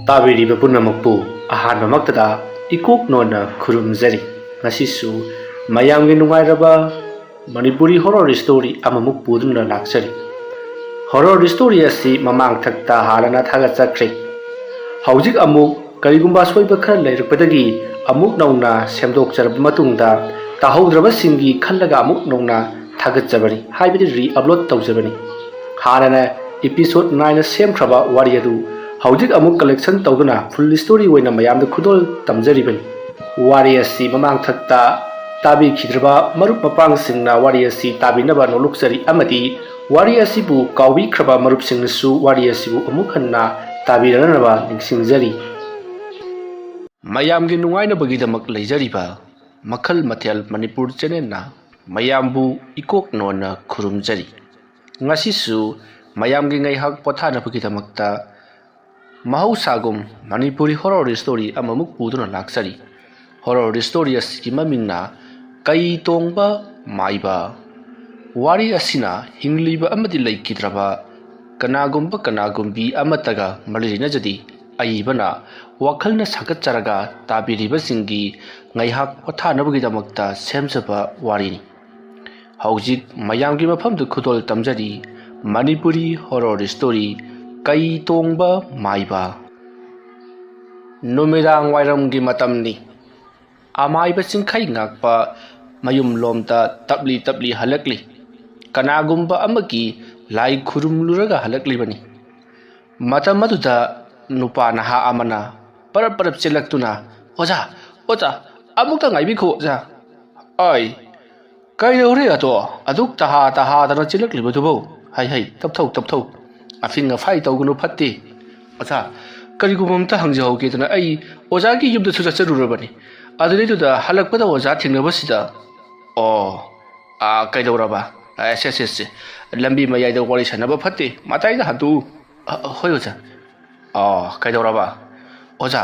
ꯇꯥꯕꯤꯔꯤꯕ ꯄꯨꯝꯅꯃꯛꯄꯨ ꯑꯍꯥꯟꯕꯃꯛꯇꯗ ꯏꯀꯣꯛ ꯅꯣꯟꯅ ꯈꯨꯔꯨꯝꯖꯔꯤ꯫ ꯉꯁꯤꯁꯨ ꯃꯌꯥꯝꯒꯤ ꯅꯨꯡꯉꯥꯏꯔꯕ ꯃꯅꯤꯄꯨꯔꯤ ꯍꯣꯔꯔ ꯁ꯭ꯇꯣꯔꯤ ꯑꯃꯃꯨꯛ ꯄꯨꯗꯨꯅ ꯂꯥꯛꯆꯔꯤ꯫ ꯍꯣꯔꯔ ꯁ꯭ꯇꯣꯔꯤ ꯑꯁꯤ ꯃꯃꯥꯡ ꯊꯛꯇ ꯍꯥꯟꯅꯅ ꯊꯥꯒꯠꯆꯈ꯭ꯔꯦ꯫ ꯍꯧꯖꯤꯛ ꯑꯃꯨꯛ ꯀꯔꯤꯒꯨꯝꯕ ꯑꯁꯣꯏꯕ ꯈꯔ ꯂꯩꯔꯛꯄꯗꯒꯤ ꯑꯃꯨꯛ ꯅꯧꯅ ꯁꯦꯝꯗꯣꯛꯆꯔꯕ ꯃꯇꯨꯡꯗ ꯇꯥꯍꯧꯗ꯭ꯔꯕꯁꯤꯡꯒꯤ ꯈꯜꯂꯒ ꯑꯃꯨꯛ ꯅꯧꯅ ꯊꯥꯒꯠꯆꯕꯅꯤ, ꯍꯥꯏꯕꯗꯤ ꯔꯤ-ꯑꯞꯂꯣꯗ ꯇꯧꯖꯕꯅꯤ꯫ ꯍꯥꯟꯅꯅ episode 9ꯅ ꯁꯦꯝꯈ꯭ꯔꯕ ꯋꯥꯔꯤ ꯑꯗꯨ ꯍꯧꯖꯤꯛ ꯑꯃꯨꯛ ꯀꯂꯦꯛꯁꯟ ꯇꯧꯗꯨꯅ ꯐꯨꯜ ꯁ꯭ꯇꯣꯔꯤ ꯑꯣꯏꯅ ꯃꯌꯥꯝꯗ ꯈꯨꯗꯣꯜ ꯇꯝꯖꯔꯤꯕꯅꯤ꯫ ꯋꯥꯔꯤ ꯑꯁꯤ ꯃꯃꯥꯡ ꯊꯛꯇ ꯇꯥꯕꯤꯈꯤꯗ꯭ꯔꯕ ꯃꯔꯨꯞ ꯃꯄꯥꯡꯁꯤꯡꯅ ꯋꯥꯔꯤ ꯑꯁꯤ ꯇꯥꯕꯤꯅꯕ ꯅꯣꯛꯂꯨꯛꯆꯔꯤ, ꯑꯃꯗꯤ ꯋꯥꯔꯤ ꯑꯁꯤꯕꯨ ꯀꯥꯎꯕꯤꯈ꯭ꯔꯕ ꯃꯔꯨꯞꯁꯤꯡꯅꯁꯨ ꯋꯥꯔꯤ ꯑꯁꯤꯕꯨ ꯑꯃꯨꯛ ꯍꯟꯅ ꯇꯥꯕꯤꯅꯅꯕ ꯅꯤꯡꯁꯤꯡꯖꯔꯤ꯫ ꯃꯌꯥꯝꯒꯤ ꯅꯨꯡꯉꯥꯏꯅꯕꯒꯤꯗꯃꯛ ꯂꯩꯖꯔꯤꯕ ꯃꯈꯜ ꯃꯊꯦꯜ ꯃꯅꯤꯄꯨꯔ ꯆꯦꯅꯦꯜꯅ ꯃꯌꯥꯝꯕꯨ ꯏꯀꯣꯛ ꯅꯣꯟꯅ ꯈꯨꯔꯨꯝꯖꯔꯤ꯫ ꯉꯁꯤꯁꯨ ꯃꯌꯥꯝꯒꯤ ꯉꯥꯏꯍꯥꯛ ꯄꯣꯊꯥꯅꯕꯒꯤꯗꯃꯛꯇ ꯃꯍꯧꯁꯥꯒꯨꯝ ꯃꯅꯤꯄꯨꯔꯤ ꯍꯣꯔꯔ ꯁ꯭ꯇꯣꯔꯤ ꯑꯃꯃꯨꯛ ꯄꯨꯗꯨꯅ ꯂꯥꯛꯆꯔꯤ꯫ ꯍꯣꯔꯔ ꯁ꯭ꯇꯣꯔꯤ ꯑꯁꯤꯒꯤ ꯃꯃꯤꯡꯅ ꯀꯩ ꯇꯣꯡꯕ ꯃꯥꯏꯕ꯫ ꯋꯥꯔꯤ ꯑꯁꯤꯅ ꯍꯤꯡꯂꯤꯕ ꯑꯃꯗꯤ ꯂꯩꯈꯤꯗ꯭ꯔꯕ ꯀꯅꯥꯒꯨꯝꯕꯤ ꯑꯃꯠꯇꯒ ꯃꯔꯤ ꯂꯩꯅꯖꯗꯦ꯫ ꯑꯏꯕꯅ ꯋꯥꯈꯜꯅ ꯁꯥꯒꯠꯆꯔꯒ ꯇꯥꯕꯤꯔꯤꯕꯁꯤꯡꯒꯤ ꯉꯥꯏꯍꯥꯛ ꯄꯣꯊꯥꯅꯕꯒꯤꯗꯃꯛꯇ ꯁꯦꯝꯖꯕ ꯋꯥꯔꯤꯅꯤ꯫ ꯍꯧꯖꯤꯛ ꯃꯌꯥꯝꯒꯤ ꯃꯐꯝꯗ ꯈꯨꯗꯣꯜ ꯇꯝꯖꯔꯤ ꯃꯅꯤꯄꯨꯔꯤ ꯍꯣꯔꯔ ꯁ꯭ꯇꯣꯔꯤ ꯀꯩ ꯇꯣꯡꯕ ꯃꯥꯏꯕ꯫ ꯅꯨꯃꯤꯗꯥꯡ ꯋꯥꯏꯔꯝꯒꯤ ꯃꯇꯝꯅꯤ꯫ ꯑꯃꯥꯏꯕ ꯆꯤꯡꯈꯩ ꯉꯥꯛꯄ ꯃꯌꯨꯝꯂꯣꯝꯗ ꯇꯞꯂꯤ ꯇꯞꯂꯤ ꯍꯜꯂꯛꯂꯤ꯫ ꯀꯅꯥꯒꯨꯝꯕ ꯑꯃꯒꯤ ꯂꯥꯏ ꯈꯨꯔꯨꯝꯂꯨꯔꯒ ꯍꯜꯂꯛꯂꯤꯕꯅꯤ꯫ ꯃꯇꯝ ꯑꯗꯨꯗ ꯅꯨꯄꯥ ꯅꯍꯥ ꯑꯃꯅ ꯄꯔꯞ ꯄꯔꯞ ꯆꯦꯜꯂꯛꯇꯨꯅ, "ꯑꯣꯖꯥ, ꯑꯣꯖꯥ, ꯑꯃꯨꯛꯇ ꯉꯥꯏꯕꯤꯈꯣ ꯑꯣꯖꯥ." "ꯑꯩ, ꯀꯩꯗꯧꯔꯦ ꯑꯗꯣ ꯑꯗꯨꯛ ꯇꯍꯥꯗꯅ ꯆꯦꯜꯂꯛꯂꯤꯕꯗꯨꯕꯨ? ꯍꯩ ꯇꯞꯊꯧ ꯇꯞꯊꯧ, ꯑꯐꯤꯡ ꯑꯐꯥꯏ ꯇꯧꯒꯅꯨ, ꯐꯠꯇꯦ꯫ ꯑꯣꯖꯥ, ꯀꯔꯤꯒꯨꯝꯕ ꯑꯝꯇ ꯍꯪꯖꯍꯧꯒꯦꯗꯅ ꯑꯩ ꯑꯣꯖꯥꯒꯤ ꯌꯨꯝꯗꯁꯨ ꯆꯠꯆꯔꯨꯔꯕꯅꯤ꯫ ꯑꯗꯨꯗꯩꯗꯨꯗ ꯍꯜꯂꯛꯄꯗ ꯑꯣꯖꯥ ꯊꯦꯡꯅꯕꯁꯤꯗ..." "ꯑꯣ, ꯀꯩꯗꯧꯔꯕ? ꯁꯦ, ꯂꯝꯕꯤ ꯃꯌꯥꯏꯗ ꯋꯥꯔꯤ ꯁꯥꯟꯅꯕ ꯐꯠꯇꯦ, ꯃꯇꯥꯏꯗ ꯍꯟꯇꯣꯛꯎ." "ꯍꯣꯏ ꯑꯣꯖꯥ." "ꯀꯩꯗꯧꯔꯕ?" "ꯑꯣꯖꯥ,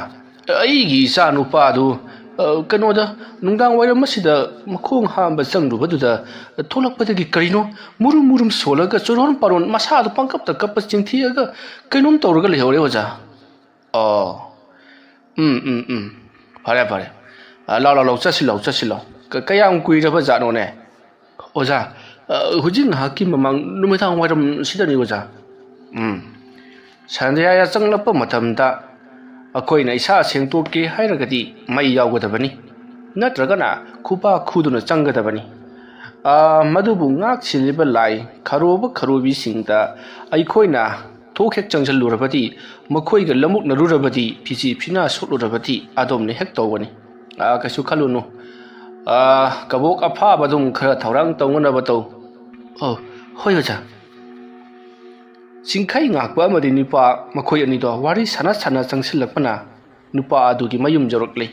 ꯑꯩꯒꯤ ꯏꯆꯥ ꯅꯨꯄꯥꯗꯨ ꯀꯩꯅꯣꯗ ꯅꯨꯡꯗꯥꯡ ꯋꯥꯏꯔꯝ ꯑꯁꯤꯗ ꯃꯈꯣꯡ ꯍꯥꯝꯕ ꯆꯪꯂꯨꯕꯗꯨꯗ ꯊꯣꯛꯂꯛꯄꯗꯒꯤ ꯀꯔꯤꯅꯣ ꯃꯨꯔꯨꯝ ꯁꯣꯜꯂꯒ ꯆꯣꯔꯣꯟ ꯄꯥꯔꯣꯟ ꯃꯁꯥꯗꯨ ꯄꯪꯀꯞꯇ ꯀꯞꯄ ꯆꯤꯡꯊꯦꯛꯑꯒ ꯀꯩꯅꯣꯝ ꯇꯧꯔꯒ ꯂꯩꯍꯧꯔꯦ ꯑꯣꯖꯥ." "ꯑꯣ, ꯐꯔꯦ. ꯂꯥꯎ, ꯆꯠꯁꯤꯜꯂꯣ. ꯀꯌꯥꯝ ꯀꯨꯏꯔꯕ ꯖꯥꯠꯅꯣꯅꯦ?" "ꯑꯣꯖꯥ, ꯍꯧꯖꯤꯛ ꯉꯥꯏꯍꯥꯛꯀꯤ ꯃꯃꯥꯡ ꯅꯨꯃꯤꯗꯥꯡ ꯋꯥꯏꯔꯝ ꯁꯤꯗꯅꯤ ꯑꯣꯖꯥ." "ꯁꯟꯙ꯭ꯌꯥ ꯆꯪꯂꯛꯄ ꯃꯇꯝꯗ ꯑꯩꯈꯣꯏꯅ ꯏꯁꯥ ꯁꯦꯡꯇꯣꯛꯀꯦ ꯍꯥꯏꯔꯒꯗꯤ ꯃꯩ ꯌꯥꯎꯒꯗꯕꯅꯤ, ꯅꯠꯇ꯭ꯔꯒꯅ ꯈꯨꯄꯥꯛ ꯈꯨꯗꯨꯅ ꯆꯪꯒꯗꯕꯅꯤ꯫ ꯃꯗꯨꯕꯨ ꯉꯥꯛ ꯁꯦꯜꯂꯤꯕ ꯂꯥꯏ ꯈꯥꯔꯣꯕ-ꯈꯥꯔꯣꯕꯤꯁꯤꯡꯗ ꯑꯩꯈꯣꯏꯅ ꯊꯣꯛ ꯍꯦꯛ ꯆꯪꯁꯤꯜꯂꯨꯔꯕꯗꯤ, ꯃꯈꯣꯏꯒ ꯂꯃꯨꯛꯅꯔꯨꯔꯕꯗꯤ, ꯐꯤꯖꯤ ꯐꯤꯅꯥ ꯁꯣꯛꯂꯨꯔꯕꯗꯤ ꯑꯗꯣꯝꯅ ꯍꯦꯛ ꯇꯧꯒꯅꯤ꯫ ꯀꯩꯁꯨ ꯈꯜꯂꯨꯅꯨ. ꯀꯕꯣꯛ ꯑꯐꯥꯕꯗꯨꯝ ꯈꯔ ꯊꯧꯔꯥꯡ ꯇꯧꯅꯅꯕ ꯇꯧ." "ꯍꯣꯏ ꯑꯣꯖꯥ." ꯆꯤꯡꯈꯩ ꯉꯥꯛꯄ ꯑꯃꯗꯤ ꯅꯨꯄꯥ ꯃꯈꯣꯏ ꯑꯅꯤꯗꯣ ꯋꯥꯔꯤ ꯁꯥꯟꯅ ꯆꯪꯁꯤꯜꯂꯛꯄꯅ ꯅꯨꯄꯥ ꯑꯗꯨꯒꯤ ꯃꯌꯨꯝ ꯌꯧꯔꯛꯂꯤ꯫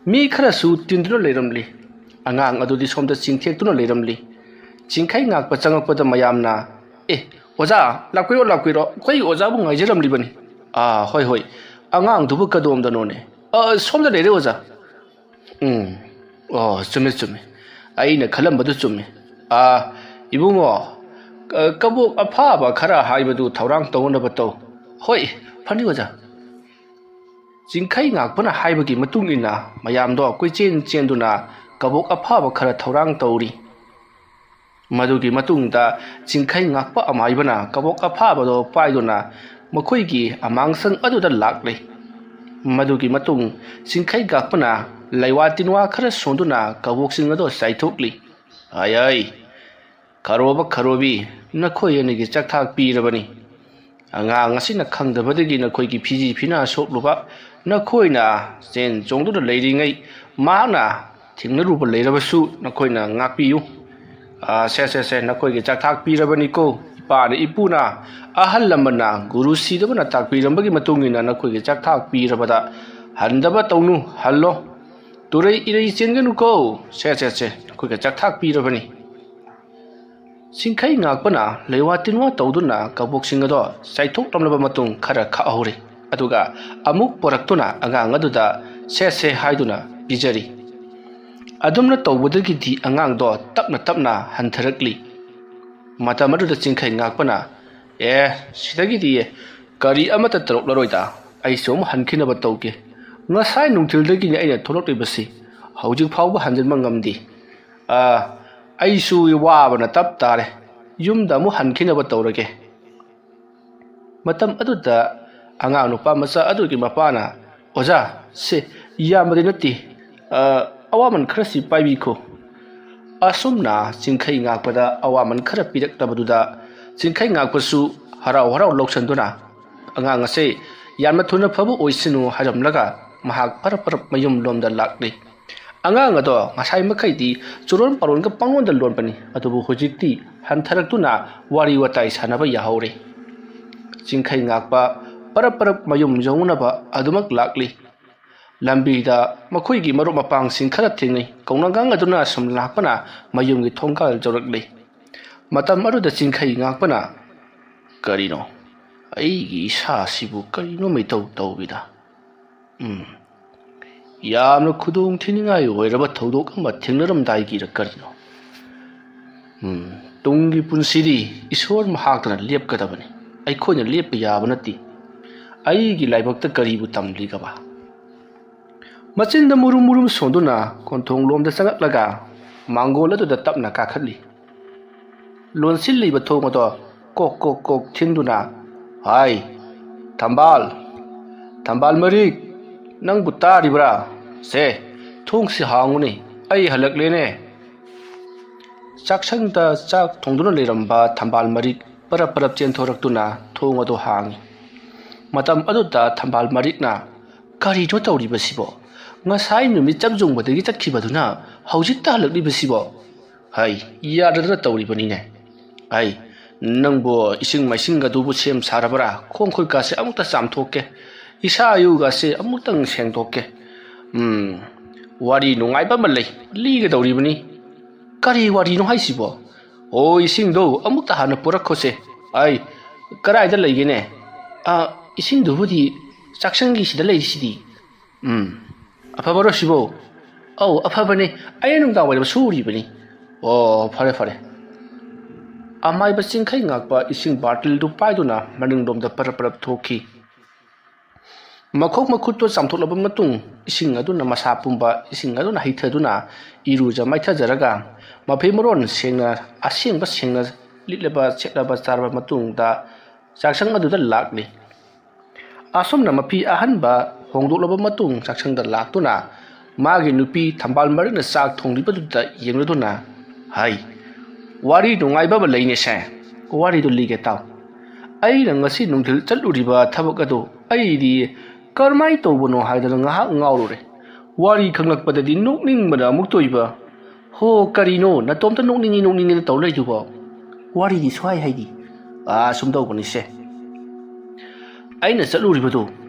ꯃꯤ ꯈꯔꯁꯨ ꯇꯤꯟꯗꯨꯅ ꯂꯩꯔꯝꯂꯤ꯫ ꯑꯉꯥꯡ ꯑꯗꯨꯗꯤ ꯁꯣꯝꯗ ꯆꯤꯡꯊꯦꯛꯇꯨꯅ ꯂꯩꯔꯝꯂꯤ꯫ ꯆꯤꯡꯈꯩ ꯉꯥꯛꯄ ꯆꯪꯉꯛꯄꯗ ꯃꯌꯥꯝꯅ, "ꯑꯣꯖꯥ, ꯂꯥꯛꯄꯤꯔꯣ, ꯑꯩꯈꯣꯏ ꯑꯣꯖꯥꯕꯨ ꯉꯥꯏꯖꯔꯝꯂꯤꯕꯅꯤ." "ꯍꯣꯏ, ꯑꯉꯥꯡꯗꯨꯕꯨ ꯀꯗꯣꯝꯗꯅꯣꯅꯦ?" "ꯁꯣꯝꯗ ꯂꯩꯔꯦ ꯑꯣꯖꯥ." "ꯆꯨꯝꯃꯦ. ꯑꯩꯅ ꯈꯜꯂꯝꯕꯗꯨ ꯆꯨꯝꯃꯦ. ꯏꯕꯨꯡꯉꯣ, ꯀꯕꯣꯛ ꯑꯐꯥꯕ ꯈꯔ ꯍꯥꯏꯕꯗꯨ ꯊꯧꯔꯥꯡ ꯇꯧꯅꯅꯕ ꯇꯧ." "ꯍꯣꯏ, ꯐꯅꯤ ꯑꯣꯖꯥ." ꯆꯤꯡꯈꯩ ꯉꯥꯛꯄꯅ ꯍꯥꯏꯕꯒꯤ ꯃꯇꯨꯡ ꯏꯟꯅ ꯃꯌꯥꯝꯗꯣ ꯀꯣꯏꯆꯦꯟ ꯆꯦꯟꯗꯨꯅ ꯀꯕꯣꯛ ꯑꯐꯥꯕ ꯈꯔ ꯊꯧꯔꯥꯡ ꯇꯧꯔꯤ꯫ ꯃꯗꯨꯒꯤ ꯃꯇꯨꯡꯗ ꯆꯤꯡꯈꯩ ꯉꯥꯛꯄ ꯑꯃꯥꯏꯕꯅ ꯀꯕꯣꯛ ꯑꯐꯥꯕꯗꯣ ꯄꯥꯏꯗꯨꯅ ꯃꯈꯣꯏꯒꯤ ꯑꯃꯥꯡꯁꯪ ꯑꯗꯨꯗ ꯂꯥꯛꯂꯤ꯫ ꯃꯗꯨꯒꯤ ꯃꯇꯨꯡ ꯆꯤꯡꯈꯩ ꯉꯥꯛꯄꯅ ꯂꯩꯋꯥ ꯇꯤꯟꯋꯥ ꯈꯔ ꯁꯣꯟꯗꯨꯅ ꯀꯕꯣꯛꯁꯤꯡ ꯑꯗꯣ ꯆꯥꯏꯊꯣꯛꯂꯤ꯫ "ꯑꯩ, ꯈꯥꯔꯣꯕ-ꯈꯥꯔꯣꯕꯤ, ꯅꯈꯣꯏ ꯑꯅꯤꯒꯤ ꯆꯥꯛꯊꯥꯛ ꯄꯤꯔꯕꯅꯤ꯫ ꯑꯉꯥꯡ ꯑꯁꯤꯅ ꯈꯪꯗꯕꯗꯒꯤ ꯅꯈꯣꯏꯒꯤ ꯐꯤꯖꯤ ꯐꯤꯅꯥ ꯁꯣꯛꯂꯨꯕ, ꯅꯈꯣꯏꯅ ꯆꯦꯟ ꯆꯣꯡꯗꯨꯅ ꯂꯩꯔꯤꯉꯩ ꯃꯍꯥꯛꯅ ꯊꯦꯡꯅꯔꯨꯕ ꯂꯩꯔꯕꯁꯨ ꯅꯈꯣꯏꯅ ꯉꯥꯛꯄꯤꯌꯨ꯫ ꯁꯦ, ꯅꯈꯣꯏꯒꯤ ꯆꯥꯛꯊꯥꯛ ꯄꯤꯔꯕꯅꯤꯀꯣ. ꯏꯄꯥꯅ ꯏꯄꯨꯅ ꯑꯍꯜ ꯂꯃꯟꯅ ꯒꯨꯔꯨ ꯁꯤꯗꯕꯅ ꯇꯥꯛꯄꯤꯔꯝꯕꯒꯤ ꯃꯇꯨꯡ ꯏꯟꯅ ꯅꯈꯣꯏꯒꯤ ꯆꯥꯛꯊꯥꯛ ꯄꯤꯔꯕꯗ ꯍꯟꯗꯕ ꯇꯧꯅꯨ, ꯍꯜꯂꯣ. ꯇꯨꯔꯩ ꯏꯔꯩ ꯆꯦꯟꯒꯅꯨꯀꯣ. ꯁꯦ, ꯅꯈꯣꯏꯒꯤ ꯆꯥꯛꯊꯥꯛ ꯄꯤꯔꯕꯅꯤ." ꯆꯤꯡꯈꯩ ꯉꯥꯛꯄꯅ ꯂꯩꯋꯥ ꯇꯤꯟꯋꯥ ꯇꯧꯗꯨꯅ ꯀꯕꯣꯛꯁꯤꯡ ꯑꯗꯣ ꯆꯥꯏꯊꯣꯛꯂꯝꯂꯕ ꯃꯇꯨꯡ ꯈꯔ ꯈꯥꯛꯍꯧꯔꯤ, ꯑꯗꯨꯒ ꯑꯃꯨꯛ ꯄꯣꯔꯛꯇꯨꯅ ꯑꯉꯥꯡ ꯑꯗꯨꯗ ꯁꯦ ꯍꯥꯏꯗꯨꯅ ꯄꯤꯖꯔꯤ꯫ ꯑꯗꯨꯝꯅ ꯇꯧꯕꯗꯒꯤꯗꯤ ꯑꯉꯥꯡꯗꯣ ꯇꯞꯅ ꯍꯟꯊꯔꯛꯂꯤ꯫ ꯃꯇꯝ ꯑꯗꯨꯗ ꯆꯤꯡꯈꯩ ꯉꯥꯛꯄꯅ, "ꯁꯤꯗꯒꯤꯗꯤ ꯀꯔꯤ ꯑꯃꯠꯇ ꯇꯧꯔꯛꯂꯔꯣꯏꯗ. ai som hankhina ba tawke nga sai nungthil dagi ni aina tholok te basi hojik phawba hanjin mangamdi ai su wa bana tap tare yum da mu hankhina ba tawrage matam aduda anga nupa masa adugi mapana oja se yamade nati awaman khrasi paibi ko asumna chingkhai ngakpada awaman khara pirak tabaduda chingkhai ngakpasu harau harau loksanduna anga ngase yanma thuna phabu oisinu haramlaga mahak parap mayum lomda lakni anga ngado ngasai makai di churon paron ka pangon da lon pani adubu hojikti hantharaktuna wari watai sanaba yahaure chingkhai ngakpa parap mayum jonguna ba adumak lakli lambi da makhoi gi maru mapang sing khara thingai kaunangang aduna sam lakpana mayum gi thongkal jorakli matam aru da chingkhai ngakpana karino ai gi sa sibu karino mai tau bida yamna khudung thiningai oiraba thodok ama thingnaram dai gi ra karino tungi punsiri isor mahakna lep kadabani ai khoina lep yabanati ai gi laibakta karibu tamli gaba machinda murum sonduna konthong lomda sangaklaga mangol adu da tapna ka khatli lonsil liba thoma to kok thinduna hai thambal marik nang butari bra se thong si hanguni ai halak lene chaksang da chak thongduna leramba thambal marik parap chen thoraktuna thong adu hangi matam adu da thambal marik na kari jo tawri basibo ngasai numi chamjung badagi chatkibaduna haujikta halakli basibo hai yadra tawri bani ne ai nangbo ising maising ga dubu sem sarabara khongkhoi ka se amukta chamthokke isa ayu ga se amutang sengthokke wari nungai ba malai li ga tawri bani kari wari no haisibo o ising do amukta hana purakhose ai karai da leigene ising do budi chaksangi sida leisidi afabaro sibo au afabane ayinung da wali suri bani fare amai ba chingkhai ngakpa ising bartil du paiduna maning dom da parap thoki makhok makhut to samtholaba matung ising aduna masa pumba ising aduna haithaduna iruja maitha jaraga maphei moron sengna asengba sengna litleba cheklaba charba matung da chaksang aduda lakni asomna mapi ahanba hongdoklaba matung chaksang da laktuna magi nupi thambal marina sak thonglibaduna yengladuna hai wari nungai ba laine se wari do lige taw ai ngasi nungthil chaluriba thabak ado ai di karmai tobono haidana nga ngaurure wari khanglakpadadi nokning bada amuk toiba ho karino natomta nokningi taw leijuba wari di swai haidi sumdaw bani se aina chaluribado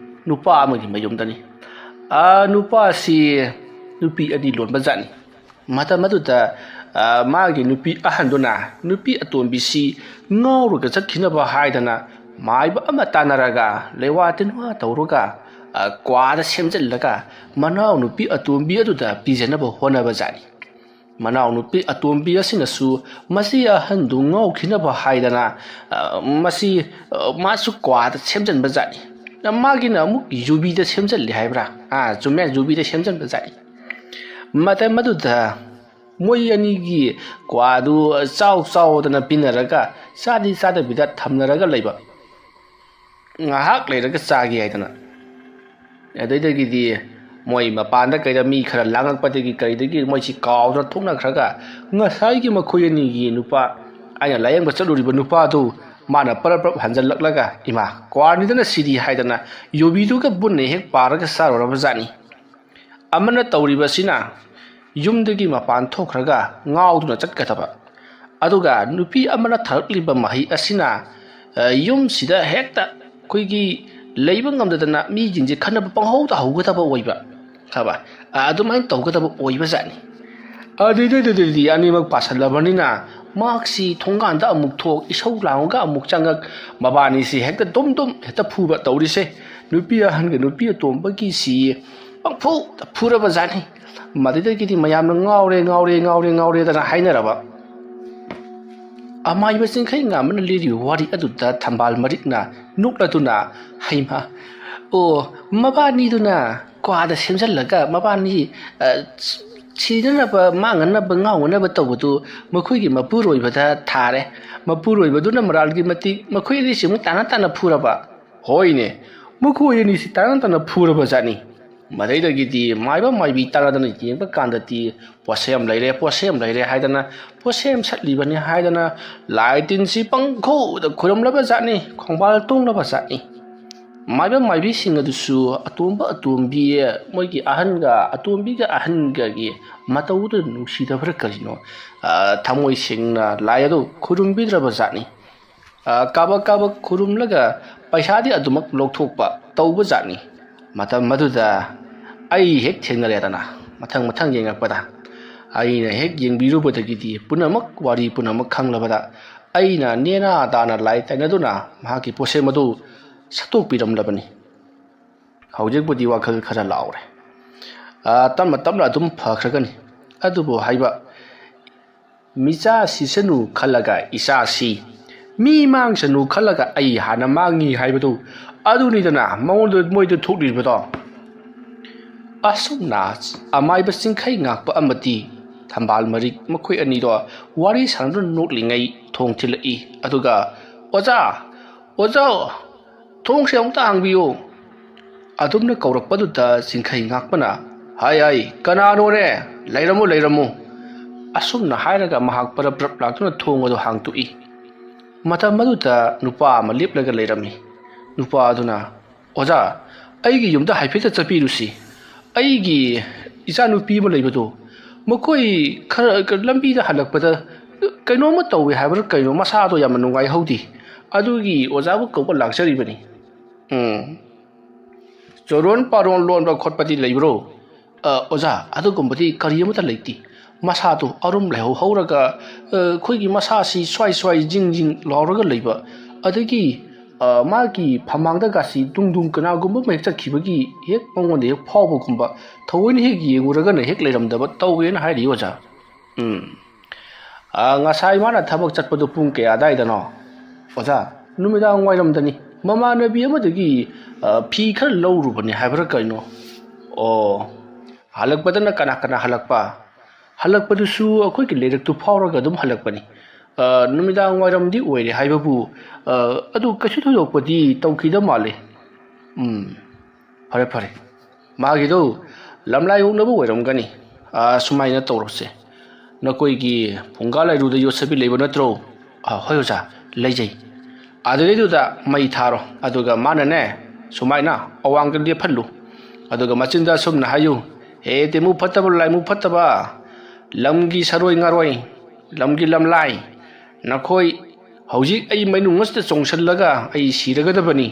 nupa amagi mayumdani nupa si nupi adi lon bajani mata maduta magi nupi ahanduna nupi atombi si ngauruga chakhinaba haidana maiba ama tanaraga lewatin wa tawruga kwada semjellaga manau nupi atombi aduda pijanaba honaba jani manau nupi atombi asinasu masi ahandu ngau khinaba haidana masi masu kwada semjanba jani magina amuk yubi da semjalli haibra chume yubi da semjanba jani mata maduda moi ani gi kwadu chau dana pinaraga sadi bida thamnaraga leiba ngahak leiraga chagi haidana adai di moi mapanda kaida mi khara langak padagi kaidagi moi si kawra thongna khraga ngasai gi makhoi ani gi nupa aina layang ba chaluriba nupa du mana parap hanjal laklaga ima kwani dana sidi haidana yobi du ka bunne hek paraga sarora bajani amana tawriba sina yumdagi mapan thokraga ngauduna chatkataba aduga nupi amana tharliba mahi asina yum sida hekta koigi leiba ngamdadana mi jinje khanaba panghauda haugataba oiba khaba adumain tawgataba oiba jani adididi animak pasalabani maksi thonganda amuk thok isau langoga amuk changak mabani si hekta dom hekta phuba tawrise nupi ahanga nupi tombagi si pangphu phuraba jani madidagidi mayamna ngaure dana hainaraba amai basing khai ngamna liri wari aduda thambal marikna nuklatuna haima ꯑꯣ ꯃꯕꯥꯅꯤꯗꯨꯅ quad ꯁꯦꯝꯖꯤꯜꯂꯒ ꯃꯕꯥꯅꯤ ꯁꯤꯗꯅꯕ ꯃꯥꯡꯉꯅꯕ ꯉꯥꯎꯅꯅꯕ ꯇꯧꯕꯗꯨ ꯃꯈꯣꯏꯒꯤ ꯃꯄꯨꯔꯣꯏꯕꯗ ꯊꯥꯔꯦ ꯃꯄꯨꯔꯣꯏꯕꯗꯨꯅ ꯃꯔꯥꯜꯒꯤ ꯃꯇꯤꯛ ꯃꯈꯣꯏ ꯑꯅꯤꯁꯤ ꯑꯃꯨꯛ ꯇꯥꯅ ꯇꯥꯅ ꯐꯨꯔꯕ ꯍꯣꯏꯅꯦ ꯃꯈꯣꯏ ꯑꯅꯤꯁꯤ ꯇꯥꯅ ꯇꯥꯅ ꯐꯨꯔꯕ ꯖꯥꯠꯅꯤ ꯃꯗꯩꯗꯒꯤꯗꯤ ꯃꯥꯏꯕ ꯃꯥꯏꯕꯤ ꯇꯥꯟꯅꯗꯅ ꯌꯦꯡꯕ ꯀꯥꯟꯗꯗꯤ ꯄꯣꯠꯁꯦꯝ ꯂꯩꯔꯦ ꯍꯥꯏꯗꯅ ꯄꯣꯠꯁꯦꯝ ꯁꯠꯂꯤꯕꯅꯤ ꯍꯥꯏꯗꯅ ꯂꯥꯏ ꯇꯤꯟꯁꯤ ꯄꯪꯈꯧꯗ ꯈꯨꯔꯨꯝꯂꯕ ꯖꯥꯠꯅꯤ ꯈꯣꯡꯕꯥꯜ ꯇꯣꯡꯂꯕ ꯖꯥꯠꯅꯤ ꯃꯥꯏꯕ ꯃꯥꯏꯕꯤꯁꯤꯡ ꯑꯗꯨꯁꯨ ꯑꯇꯣꯝꯕ ꯑꯇꯣꯝꯕꯤ ꯃꯣꯏꯒꯤ ꯑꯍꯟꯒ ꯑꯇꯣꯝꯕꯤꯒ ꯑꯍꯟꯒꯒꯤ ꯃꯇꯧꯗꯨ ꯅꯨꯡꯁꯤꯗꯕ꯭ꯔꯥ ꯀꯔꯤꯅꯣ ꯊꯃꯣꯏ ꯁꯦꯡꯅ ꯂꯥꯏ ꯑꯗꯨ ꯈꯨꯔꯨꯝꯕꯤꯗ꯭ꯔꯕ ꯖꯥꯠꯅꯤ ꯀꯥꯕꯛ ꯈꯨꯔꯨꯝꯂꯒ ꯄꯩꯁꯥꯗꯤ ꯑꯗꯨꯃꯛ ꯂꯧꯊꯣꯛꯄ ꯇꯧꯕ ꯖꯥꯠꯅꯤ ꯃꯇꯝ ꯑꯗꯨꯗ ꯑꯩ ꯍꯦꯛ ꯊꯦꯡꯅꯔꯦꯗꯅ ꯃꯊꯪ ꯌꯦꯡꯉꯛꯄꯗ ꯑꯩꯅ ꯍꯦꯛ ꯌꯦꯡꯕꯤꯔꯨꯕꯗꯒꯤꯗꯤ ꯄꯨꯝꯅꯃꯛ ꯋꯥꯔꯤ ꯄꯨꯝꯅꯃꯛ ꯈꯪꯂꯕꯗ ꯑꯩꯅ ꯅꯦꯅꯥ ꯇꯥꯅ ꯂꯥꯏ ꯇꯩꯅꯗꯨꯅ ꯃꯍꯥꯛꯀꯤ ꯄꯣꯠꯁꯦꯝ ꯑꯗꯨ ꯁꯠꯇꯣꯛꯄꯤꯔꯝꯂꯕꯅꯤ ꯍꯧꯖꯤꯛꯄꯨꯗꯤ ꯋꯥꯈꯜ ꯈꯔ ꯂꯥꯎꯔꯦ ꯇꯞꯅ ꯑꯗꯨꯝ ꯐꯈ꯭ꯔꯒꯅꯤ ꯑꯗꯨꯕꯨ ꯍꯥꯏꯕ ꯃꯤꯆꯥ ꯁꯤꯁꯅꯨ ꯈꯜꯂꯒ ꯏꯆꯥꯁꯤ ꯃꯤ ꯃꯥꯡꯁꯅꯨ ꯈꯜꯂꯒ ꯑꯩ ꯍꯥꯟꯅ ꯃꯥꯡꯉꯤ ꯍꯥꯏꯕꯗꯨ ꯑꯗꯨꯅꯤꯗꯅ ꯃꯣꯏꯗ ꯊꯣꯛꯂꯤꯕꯗꯣ ꯑꯁꯨꯝꯅ ꯑꯃꯥꯏꯕ ꯆꯤꯡꯈꯩ ꯉꯥꯛꯄ ꯑꯃꯗꯤ ꯊꯝꯕꯥꯜ ꯃꯔꯤꯛ ꯃꯈꯣꯏ ꯑꯅꯤꯗꯣ ꯋꯥꯔꯤ ꯁꯥꯟꯅꯗꯨꯅ ꯅꯣꯛꯂꯤꯉꯩ ꯊꯣꯡ ꯊꯤꯜꯂꯛꯏ ꯑꯗꯨꯒ ꯑꯣꯖꯥ ꯊꯣꯡꯁꯦ ꯑꯃꯨꯛꯇ ꯍꯥꯡꯕꯤꯌꯨ ꯑꯗꯨꯝꯅ ꯀꯧꯔꯛꯄꯗꯨꯗ ꯆꯤꯡꯈꯩ ꯉꯥꯛꯄꯅ ꯍꯥꯏ ꯀꯅꯥꯅꯣꯅꯦ ꯂꯩꯔꯝꯃꯨ ꯑꯁꯨꯝꯅ ꯍꯥꯏꯔꯒ ꯃꯍꯥꯛ ꯄꯔꯞ ꯂꯥꯛꯇꯨꯅ ꯊꯣꯡ ꯑꯗꯨ ꯍꯥꯡꯇꯣꯛꯏ ꯃꯇꯝ ꯑꯗꯨꯗ ꯅꯨꯄꯥ ꯑꯃ ꯂꯦꯞꯂꯒ ꯂꯩꯔꯝꯃꯤ ꯅꯨꯄꯥ ꯑꯗꯨꯅ ꯑꯣꯖꯥ ꯑꯩꯒꯤ ꯌꯨꯝꯗ ꯍꯥꯏꯐꯦꯠꯇ ꯆꯠꯄꯤꯔꯨꯁꯤ ꯑꯩꯒꯤ ꯏꯆꯥꯅꯨꯄꯤ ꯑꯃ ꯂꯩꯕꯗꯣ ꯃꯈꯣꯏ ꯈꯔ ꯂꯝꯕꯤꯗ ꯍꯜꯂꯛꯄꯗ ꯀꯩꯅꯣꯝꯃ ꯇꯧꯋꯦ ꯍꯥꯏꯕ꯭ꯔꯥ ꯀꯩꯅꯣ ꯃꯁꯥꯗꯣ ꯌꯥꯝꯅ ꯅꯨꯡꯉꯥꯏꯍꯧꯗꯦ ꯑꯗꯨꯒꯤ ꯑꯣꯖꯥꯕꯨ ꯀꯧꯕ ꯂꯥꯛꯆꯔꯤꯕꯅꯤ ꯆꯣꯔꯣꯟ ꯄꯥꯔꯣꯟ ꯂꯣꯟꯕ ꯈꯣꯠꯄꯗꯤ ꯂꯩꯕ꯭ꯔꯣ ꯑꯣꯖꯥ ꯑꯗꯨꯒꯨꯝꯕꯗꯤ ꯀꯔꯤ ꯑꯃꯠꯇ ꯂꯩꯇꯦ ꯃꯁꯥꯗꯣ ꯑꯔꯨꯝ ꯂꯩꯍꯧꯔꯒ ꯑꯩꯈꯣꯏꯒꯤ ꯃꯁꯥꯁꯤ ꯁ꯭ꯋꯥꯏ ꯖꯤꯡ ꯂꯥꯎꯔꯒ ꯂꯩꯕ ꯑꯗꯒꯤ ꯃꯥꯒꯤ ꯐꯃꯥꯡꯗꯒꯁꯤ ꯗꯨꯡ ꯀꯅꯥꯒꯨꯝꯕ ꯑꯃ ꯍꯦꯛ ꯆꯠꯈꯤꯕꯒꯤ ꯍꯦꯛ ꯃꯉꯣꯟꯗ ꯍꯦꯛ ꯐꯥꯎꯕꯒꯨꯝꯕ ꯊꯑꯣꯏꯅ ꯍꯦꯛ ꯌꯦꯡꯉꯨꯔꯒꯅ ꯍꯦꯛ ꯂꯩꯔꯝꯗꯕ ꯇꯧꯋꯦꯅ ꯍꯥꯏꯔꯤ ꯑꯣꯖꯥ ꯉꯁꯥꯏ ꯃꯥꯅ ꯊꯕꯛ ꯆꯠꯄꯗꯣ ꯄꯨꯡ ꯀꯌꯥ ꯑꯗꯥꯏꯗꯅꯣ ꯑꯣꯖꯥ ꯅꯨꯃꯤꯗꯥꯡ ꯋꯥꯏꯔꯝꯗꯅꯤ ꯃꯃꯥꯟꯅꯕꯤ ꯑꯃꯗꯒꯤ ꯐꯤ ꯈꯔ ꯂꯧꯔꯨꯕꯅꯤ ꯍꯥꯏꯕ꯭ꯔꯥ ꯀꯩꯅꯣ ꯍꯜꯂꯛꯄꯗꯅ ꯀꯅꯥ ꯍꯜꯂꯛꯄꯗꯨꯁꯨ ꯑꯩꯈꯣꯏꯒꯤ ꯂꯩꯔꯛꯇꯨ ꯐꯥꯎꯔꯒ ꯑꯗꯨꯝ ꯍꯜꯂꯛꯄꯅꯤ ꯅꯨꯃꯤꯗꯥꯡ ꯋꯥꯏꯔꯝꯗꯤ ꯑꯣꯏꯔꯦ ꯍꯥꯏꯕꯕꯨ ꯑꯗꯨ ꯀꯩꯁꯨ ꯊꯣꯏꯗꯣꯛꯄꯗꯤ ꯇꯧꯈꯤꯗ ꯃꯥꯜꯂꯦ ꯐꯔꯦ ꯃꯥꯒꯤꯗꯣ ꯂꯝꯂꯥꯏ ꯑꯣꯛꯅꯕ ꯑꯣꯏꯔꯝꯒꯅꯤ ꯁꯨꯃꯥꯏꯅ ꯇꯧꯔꯁꯦ ꯅꯈꯣꯏꯒꯤ ꯐꯨꯡꯒꯥ ꯂꯥꯏꯔꯨꯗ ꯌꯣꯠꯁꯕꯤ ꯂꯩꯕ ꯅꯠꯇ꯭ꯔꯣ ꯍꯣꯏ ꯑꯣꯖꯥ ꯂꯩꯖꯩ ꯑꯗꯨꯗꯩꯗꯨꯗ ꯃꯩ ꯊꯥꯔꯣ ꯑꯗꯨꯒ ꯃꯥꯅꯅꯦ ꯁꯨꯃꯥꯏꯅ ꯑꯋꯥꯡꯗ ꯂꯦꯞꯍꯜꯂꯨ ꯑꯗꯨꯒ ꯃꯆꯤꯟꯗ ꯑꯁꯨꯝꯅ ꯍꯥꯏꯌꯨ ꯍꯦ ꯇꯦꯃꯨ ꯐꯠꯇꯕ ꯂꯥꯏꯃꯨ ꯐꯠꯇꯕ ꯂꯝꯒꯤ ꯁꯔꯣꯏ ꯉꯥꯔꯣꯏ ꯂꯝꯒꯤ ꯂꯝꯂꯥꯏ ꯅꯈꯣꯏ ꯍꯧꯖꯤꯛ ꯑꯩ ꯃꯩꯅꯨꯡ ꯑꯁꯤꯗ ꯆꯣꯡꯁꯜꯂꯒ ꯑꯩ ꯁꯤꯔꯒꯗꯕꯅꯤ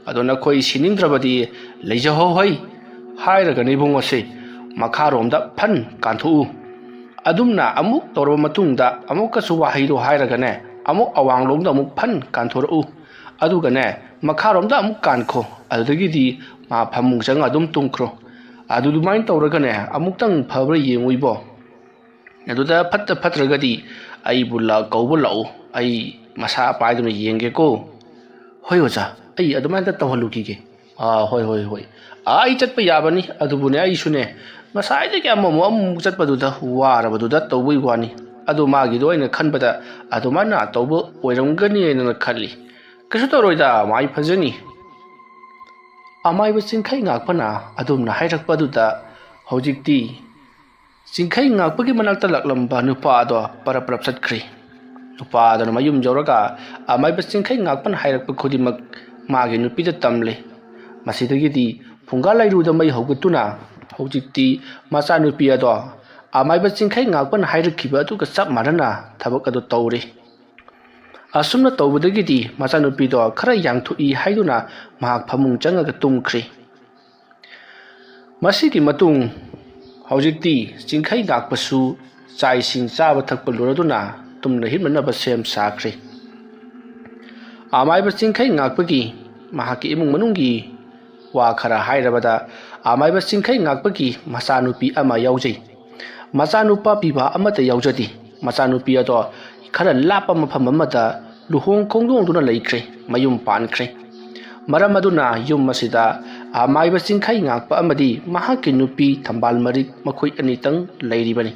ꯑꯗꯣ ꯅꯈꯣꯏ ꯁꯤꯅꯤꯡꯗ꯭ꯔꯕꯗꯤ ꯂꯩꯖꯍꯧꯍꯩ ꯍꯥꯏꯔꯒꯅꯤ ꯏꯕꯨꯡꯉꯣꯁꯦ ꯃꯈꯥꯔꯣꯝꯗ ꯐꯟ ꯀꯥꯟꯊꯣꯛꯎ ꯑꯗꯨꯝꯅ ꯑꯃꯨꯛ ꯇꯧꯔꯕ ꯃꯇꯨꯡꯗ ꯑꯃꯨꯛꯀꯁꯨ ꯋꯥꯍꯩꯗꯣ ꯍꯥꯏꯔꯒꯅꯦ ꯑꯃꯨꯛ ꯑꯋꯥꯡꯂꯣꯝꯗ ꯑꯃꯨꯛ ꯐꯟ ꯀꯥꯟꯊꯣꯔꯛꯎ ꯑꯗꯨꯒꯅꯦ ꯃꯈꯥꯔꯣꯝꯗ ꯑꯃꯨꯛ ꯀꯥꯟꯈꯣ ꯑꯗꯨꯗꯒꯤꯗꯤ ꯃꯥ ꯐꯃꯨꯡ ꯆꯪꯉ ꯑꯗꯨꯝ ꯇꯨꯝꯈ꯭ꯔꯣ ꯑꯗꯨꯃꯥꯏꯅ ꯇꯧꯔꯒꯅꯦ ꯑꯃꯨꯛꯇꯪ ꯐꯕ꯭ꯔꯥ ꯌꯦꯡꯉꯨ ꯏꯕꯣ ꯑꯗꯨꯗ ꯐꯠꯇ꯭ꯔꯒꯗꯤ ꯑꯩꯕꯨ ꯀꯧꯕ ꯂꯥꯛꯎ ꯑꯩ ꯃꯁꯥ ꯄꯥꯏꯗꯨꯅ ꯌꯦꯡꯒꯦꯀꯣ ꯍꯣꯏ ꯑꯣꯖꯥ ꯑꯩ ꯑꯗꯨꯃꯥꯏꯅ ꯇꯧꯍꯜꯂꯨꯈꯤꯒꯦ ꯍꯣꯏ ꯑꯩ ꯆꯠꯄ ꯌꯥꯕꯅꯤ ꯑꯗꯨꯕꯨꯅꯦ ꯑꯩꯁꯨꯅꯦ ꯉꯁꯥꯏꯗꯒꯤ ꯑꯃꯨꯛ ꯆꯠꯄꯗꯨꯗ ꯋꯥꯔꯕꯗꯨꯗ ꯇꯧꯕꯩ ꯋꯥꯅꯤ ꯑꯗꯨ ꯃꯥꯒꯤꯗꯣ ꯑꯩꯅ ꯈꯟꯕꯗ ꯑꯗꯨꯃꯥꯏꯅ ꯇꯧꯕ ꯑꯣꯏꯔꯝꯒꯅꯤꯅ ꯈꯜꯂꯤ ꯀꯩꯁꯨ ꯇꯧꯔꯣꯏꯗ ꯃꯥꯏ ꯐꯖꯅꯤ ꯑꯃꯥꯏꯕ ꯆꯤꯡꯈꯩ ꯉꯥꯛꯄꯅ ꯑꯗꯨꯝꯅ ꯍꯥꯏꯔꯛꯄꯗꯨꯗ ꯍꯧꯖꯤꯛꯇꯤ ꯆꯤꯡꯈꯩ ꯉꯥꯛꯄꯒꯤ ꯃꯅꯥꯛꯇ ꯂꯥꯛꯂꯝꯕ ꯅꯨꯄꯥ ꯑꯗꯣ ꯄꯔꯞ ꯆꯠꯈ꯭ꯔꯤ ꯅꯨꯄꯥ ꯑꯗꯨꯅ ꯃꯌꯨꯝ ꯌꯧꯔꯒ ꯑꯃꯥꯏꯕ ꯆꯤꯡꯈꯩ ꯉꯥꯛꯄꯅ ꯍꯥꯏꯔꯛꯄ ꯈꯨꯗꯤꯡꯃꯛ ꯃꯥꯒꯤ ꯅꯨꯄꯤꯗ ꯇꯝꯂꯦ ꯃꯁꯤꯗꯒꯤꯗꯤ ꯐꯨꯡꯒꯥ ꯂꯥꯏꯔꯨꯗ ꯃꯩ ꯍꯧꯒꯠꯇꯨꯅ ꯍꯧꯖꯤꯛꯇꯤ ꯃꯆꯥꯅꯨꯄꯤ ꯑꯗꯣ ꯑꯃꯥꯏꯕ ꯆꯤꯡꯈꯩ ꯉꯥꯛꯄꯅ ꯍꯥꯏꯔꯛꯈꯤꯕ ꯑꯗꯨꯒ ꯆꯞ ꯃꯥꯟꯅꯅ ꯊꯕꯛ ꯑꯗꯨ ꯇꯧꯔꯤ ꯑꯁꯨꯝꯅ ꯇꯧꯕꯗꯒꯤꯗꯤ ꯃꯆꯥꯅꯨꯄꯤꯗꯣ ꯈꯔ ꯌꯥꯡꯊꯣꯛꯏ ꯍꯥꯏꯗꯨꯅ ꯃꯍꯥꯛ ꯐꯃꯨꯡ ꯆꯪꯉꯒ ꯇꯨꯝꯈ꯭ꯔꯤ ꯃꯁꯤꯒꯤ ꯃꯇꯨꯡ ꯍꯧꯖꯤꯛꯇꯤ ꯆꯤꯡꯈꯩ ꯉꯥꯛꯄꯁꯨ ꯆꯥꯛ ꯏꯁꯤꯡ ꯆꯥꯕ ꯊꯛꯄ ꯂꯣꯏꯔꯗꯨꯅ ꯇꯨꯝꯅ ꯍꯤꯞꯅꯅꯕ ꯁꯦꯝ ꯁꯥꯈ꯭ꯔꯤ ꯑꯃꯥꯏꯕ ꯆꯤꯡꯈꯩ ꯉꯥꯛꯄꯒꯤ ꯃꯍꯥꯛꯀꯤ ꯏꯃꯨꯡ ꯃꯅꯨꯡꯒꯤ ꯋꯥ ꯈꯔ ꯍꯥꯏꯔꯕꯗ ꯑꯃꯥꯏꯕ ꯆꯤꯡꯈꯩ ꯉꯥꯛꯄꯒꯤ ꯃꯆꯥꯅꯨꯄꯤ ꯑꯃ ꯌꯥꯎꯖꯩ ꯃꯆꯥꯅꯨꯄꯥ ꯄꯤꯕ ꯑꯃꯠꯇ ꯌꯥꯎꯖꯗꯦ ꯃꯆꯥꯅꯨꯄꯤ ꯑꯗꯣ ꯈꯔ ꯂꯥꯞꯄ ꯃꯐꯝ ꯑꯃꯗ ꯂꯨꯍꯣꯡ ꯈꯣꯡꯗꯣꯡꯗꯨꯅ ꯂꯩꯈ꯭ꯔꯦ ꯃꯌꯨꯝ ꯄꯥꯟꯈ꯭ꯔꯦ ꯃꯔꯝ ꯑꯗꯨꯅ ꯌꯨꯝ ꯑꯁꯤꯗ ꯑꯃꯥꯏꯕ ꯆꯤꯡꯈꯩ ꯉꯥꯛꯄ ꯑꯃꯗꯤ ꯃꯍꯥꯛꯀꯤ ꯅꯨꯄꯤ ꯊꯝꯕꯥꯜ ꯃꯔꯤꯛ ꯃꯈꯣꯏ ꯑꯅꯤꯇꯪ ꯂꯩꯔꯤꯕꯅꯤ꯫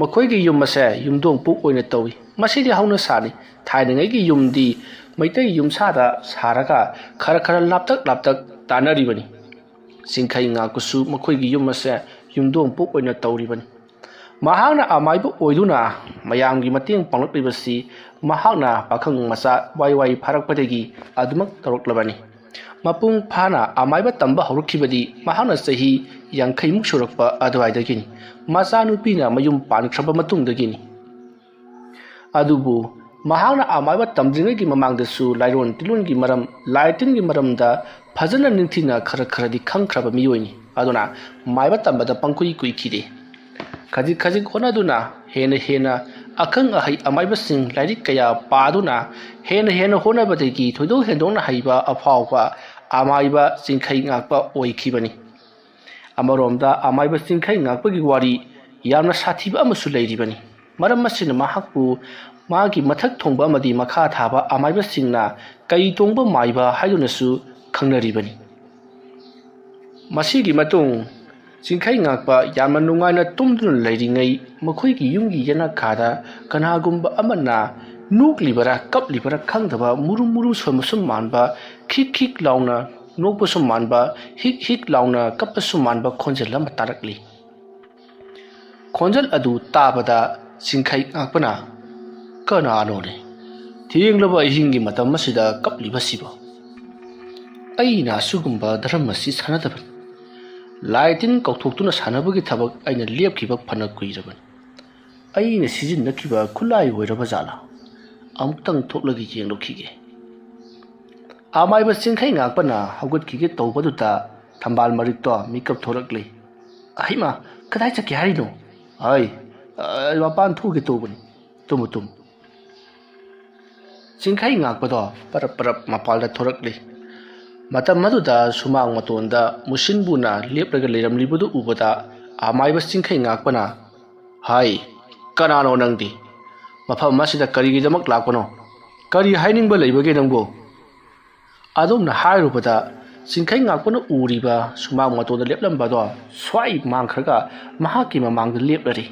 ꯃꯈꯣꯏꯒꯤ ꯌꯨꯝ ꯑꯁꯦ ꯌꯨꯝꯊꯣꯡ ꯑꯣꯏꯅ ꯇꯧꯏ꯫ ꯃꯁꯤꯗꯤ ꯍꯧꯅꯁꯥꯅꯤ꯫ ꯊꯥꯏꯅꯉꯩꯒꯤ ꯌꯨꯝꯗꯤ ꯃꯩꯇꯩ ꯌꯨꯝꯁꯥꯗ ꯁꯥꯔꯒ ꯈꯔ ꯂꯥꯞꯇꯛ ꯇꯥꯟꯅꯔꯤꯕꯅꯤ꯫ ꯆꯤꯡꯈꯩ ꯉꯥꯛꯄꯁꯨ ꯃꯈꯣꯏꯒꯤ ꯌꯨꯝ ꯑꯁꯦ ꯌꯨꯝꯊꯣꯡ ꯑꯣꯏꯅ ꯇꯧꯔꯤꯕꯅꯤ꯫ ꯃꯍꯥꯛꯅ ꯑꯃꯥꯏꯕ ꯑꯣꯏꯗꯨꯅ ꯃꯌꯥꯝꯒꯤ ꯃꯇꯦꯡ ꯄꯥꯡꯂꯛꯂꯤꯕꯁꯤ ꯃꯍꯥꯛꯅ ꯄꯥꯈꯪ ꯃꯆꯥ ꯋꯥꯏ ꯐꯥꯔꯛꯄꯗꯒꯤ ꯑꯗꯨꯃꯛ ꯇꯧꯔꯛꯂꯕꯅꯤ꯫ ꯃꯄꯨꯡ ꯐꯥꯅ ꯑꯃꯥꯏꯕ ꯇꯝꯕ ꯍꯧꯔꯛꯈꯤꯕꯗꯤ ꯃꯍꯥꯛꯅ ꯆꯍꯤ 50ꯃꯨꯛ ꯁꯨꯔꯛꯄ ꯑꯗꯨꯋꯥꯏꯗꯒꯤꯅꯤ꯫ ꯃꯆꯥꯅꯨꯄꯤꯅ ꯃꯌꯨꯝ ꯄꯥꯟꯈ꯭ꯔꯕ ꯃꯇꯨꯡꯗꯒꯤꯅꯤ꯫ ꯑꯗꯨꯕꯨ ꯃꯍꯥꯛꯅ ꯑꯃꯥꯏꯕ ꯇꯝꯗ꯭ꯔꯤꯉꯩꯒꯤ ꯃꯃꯥꯡꯗꯁꯨ ꯂꯥꯏꯔꯣꯟ ꯇꯤꯟꯂꯣꯟꯒꯤ ꯃꯔꯝ ꯂꯥꯏ ꯇꯤꯟꯒꯤ ꯃꯔꯝꯗ ꯐꯖꯅ ꯅꯤꯡꯊꯤꯅ ꯈꯔꯗꯤ ꯈꯪꯈ꯭ꯔꯕ ꯃꯤꯑꯣꯏꯅꯤ꯫ ꯑꯗꯨꯅ ꯃꯥꯏꯕ ꯇꯝꯕꯗ ꯄꯪꯀꯨꯏꯈꯤꯗꯦ꯫ ꯈꯖꯤꯛ ꯍꯣꯠꯅꯗꯨꯅ ꯍꯦꯟꯅ ꯑꯈꯪ ꯑꯍꯩ ꯑꯃꯥꯏꯕꯁꯤꯡ ꯂꯥꯏꯔꯤꯛ ꯀꯌꯥ ꯄꯥꯗꯨꯅ ꯍꯦꯟꯅ ꯍꯣꯠꯅꯕꯗꯒꯤ ꯊꯣꯏꯗꯣꯛ ꯍꯦꯟꯗꯣꯛꯅ ꯍꯩꯕ ꯑꯐꯥꯎꯕ ꯑꯃꯥꯏꯕ ꯆꯤꯡꯈꯩ ꯉꯥꯛꯄ ꯑꯣꯏꯈꯤꯕꯅꯤ꯫ ꯑꯃꯔꯣꯝꯗ ꯑꯃꯥꯏꯕ ꯆꯤꯡꯈꯩ ꯉꯥꯛꯄꯒꯤ ꯋꯥꯔꯤ ꯌꯥꯝꯅ ꯁꯥꯊꯤꯕ ꯑꯃꯁꯨ ꯂꯩꯔꯤꯕꯅꯤ꯫ ꯃꯔꯝ ꯑꯁꯤꯅ ꯃꯍꯥꯛꯄꯨ ꯃꯥꯒꯤ ꯃꯊꯛ ꯊꯣꯡꯕ ꯑꯃꯗꯤ ꯃꯈꯥ ꯊꯥꯕ ꯑꯃꯥꯏꯕꯁꯤꯡꯅ ꯀꯩ ꯇꯣꯡꯕ ꯃꯥꯏꯕ ꯍꯥꯏꯗꯨꯅꯁꯨ ꯈꯪꯅꯔꯤꯕꯅꯤ꯫ ꯃꯁꯤꯒꯤ ꯃꯇꯨꯡ ꯆꯤꯡꯈꯩ ꯉꯥꯛꯄ ꯌꯥꯝꯅ ꯅꯨꯡꯉꯥꯏꯅ ꯇꯨꯝꯗꯨꯅ ꯂꯩꯔꯤꯉꯩ ꯃꯈꯣꯏꯒꯤ ꯌꯨꯝꯒꯤ ꯌꯦꯅꯈꯥꯗ ꯀꯅꯥꯒꯨꯝꯕ ꯑꯃꯅ ꯅꯣꯛꯂꯤꯕꯔꯥ ꯀꯞꯂꯤꯕꯔꯥ ꯈꯪꯗꯕ ꯃꯨꯔꯨꯝ ꯁꯣꯟꯕꯁꯨ ꯃꯥꯟꯕ, ꯈꯤꯛ ꯂꯥꯎꯅ ꯅꯣꯛꯄꯁꯨ ꯃꯥꯟꯕ, ꯍꯤꯛ ꯂꯥꯎꯅ ꯀꯞꯄꯁꯨ ꯃꯥꯟꯕ ꯈꯣꯟꯖꯦꯜ ꯑꯃ ꯇꯥꯔꯛꯂꯤ꯫ ꯈꯣꯟꯖꯦꯜ ꯑꯗꯨ ꯇꯥꯕꯗ ꯆꯤꯡꯈꯩ ꯉꯥꯛꯄꯅ "ꯀꯅꯥꯅꯣꯅꯦ ꯊꯦꯡꯂꯕ ꯑꯍꯤꯡꯒꯤ ꯃꯇꯝ ꯑꯁꯤꯗ ꯀꯞꯂꯤꯕꯁꯤꯕꯣ? ꯑꯩꯅ ꯑꯁꯤꯒꯨꯝꯕ ꯙꯔꯃꯁꯤ ꯁꯥꯟꯅꯗꯕꯅꯤ꯫ ꯂꯥꯏ ꯇꯤꯟ ꯀꯧꯊꯣꯛꯇꯨꯅ ꯁꯥꯟꯅꯕꯒꯤ ꯊꯕꯛ ꯑꯩꯅ ꯂꯦꯞꯈꯤꯕ ꯐꯅ ꯀꯨꯏꯔꯕꯅꯤ꯫ ꯑꯩꯅ ꯁꯤꯖꯤꯟꯅꯈꯤꯕ ꯈꯨꯠꯂꯥꯏ ꯑꯣꯏꯔꯕ ꯖꯥꯠꯂꯥ? ꯑꯃꯨꯛꯇꯪ ꯊꯣꯛꯂꯒ ꯌꯦꯡꯂꯨꯈꯤꯒꯦ." ꯑꯃꯥꯏꯕ ꯆꯤꯡꯈꯩ ꯉꯥꯛꯄꯅ ꯍꯧꯒꯠꯈꯤꯒꯦ ꯇꯧꯕꯗꯨꯗ ꯊꯝꯕꯥꯜ ꯃꯔꯤꯛꯇꯣ ꯃꯤꯀꯞ ꯊꯣꯔꯛꯂꯤ꯫ "ꯑꯍꯩꯃꯥ, ꯀꯗꯥꯏ ꯆꯠꯀꯦ ꯍꯥꯏꯔꯤꯅꯣ?" "ꯃꯄꯥꯟ ꯊꯣꯛꯎꯒꯦ ꯇꯧꯕꯅꯤ꯫ ꯇꯨꯝꯃꯨ." ꯆꯤꯡꯈꯩ ꯉꯥꯛꯄꯗꯣ ꯄꯔꯞ ꯃꯄꯥꯟꯗ ꯊꯣꯔꯛꯂꯤ꯫ ꯃꯇꯝ ꯑꯗꯨꯗ ꯁꯨꯃꯥꯡ ꯃꯇꯣꯟꯗ ꯃꯨꯁꯤꯟꯕꯨꯅ ꯂꯦꯞꯂꯒ ꯂꯩꯔꯝꯂꯤꯕꯗꯨ ꯎꯕꯗ ꯑꯃꯥꯏꯕ ꯆꯤꯡꯈꯩ ꯉꯥꯛꯄꯅ "ꯀꯅꯥꯅꯣ ꯅꯪꯗꯤ? ꯃꯐꯝ ꯑꯁꯤꯗ ꯀꯔꯤꯒꯤꯗꯃꯛ ꯂꯥꯛꯄꯅꯣ? ꯀꯔꯤ ꯍꯥꯏꯅꯤꯡꯕ ꯂꯩꯕꯒꯦ ꯅꯪꯕꯨ?" ꯑꯗꯣꯝꯅ ꯍꯥꯏꯔꯨꯕꯗ ꯆꯤꯡꯈꯩ ꯉꯥꯛꯄꯅ ꯎꯔꯤꯕ ꯁꯨꯃꯥꯡ ꯃꯇꯣꯟꯗ ꯂꯦꯞꯂꯝꯕꯗꯣ ꯁ꯭ꯋꯥꯏ ꯃꯥꯡꯈ꯭ꯔꯒ ꯃꯍꯥꯛꯀꯤ ꯃꯃꯥꯡꯗ ꯂꯦꯞꯂꯔꯤ꯫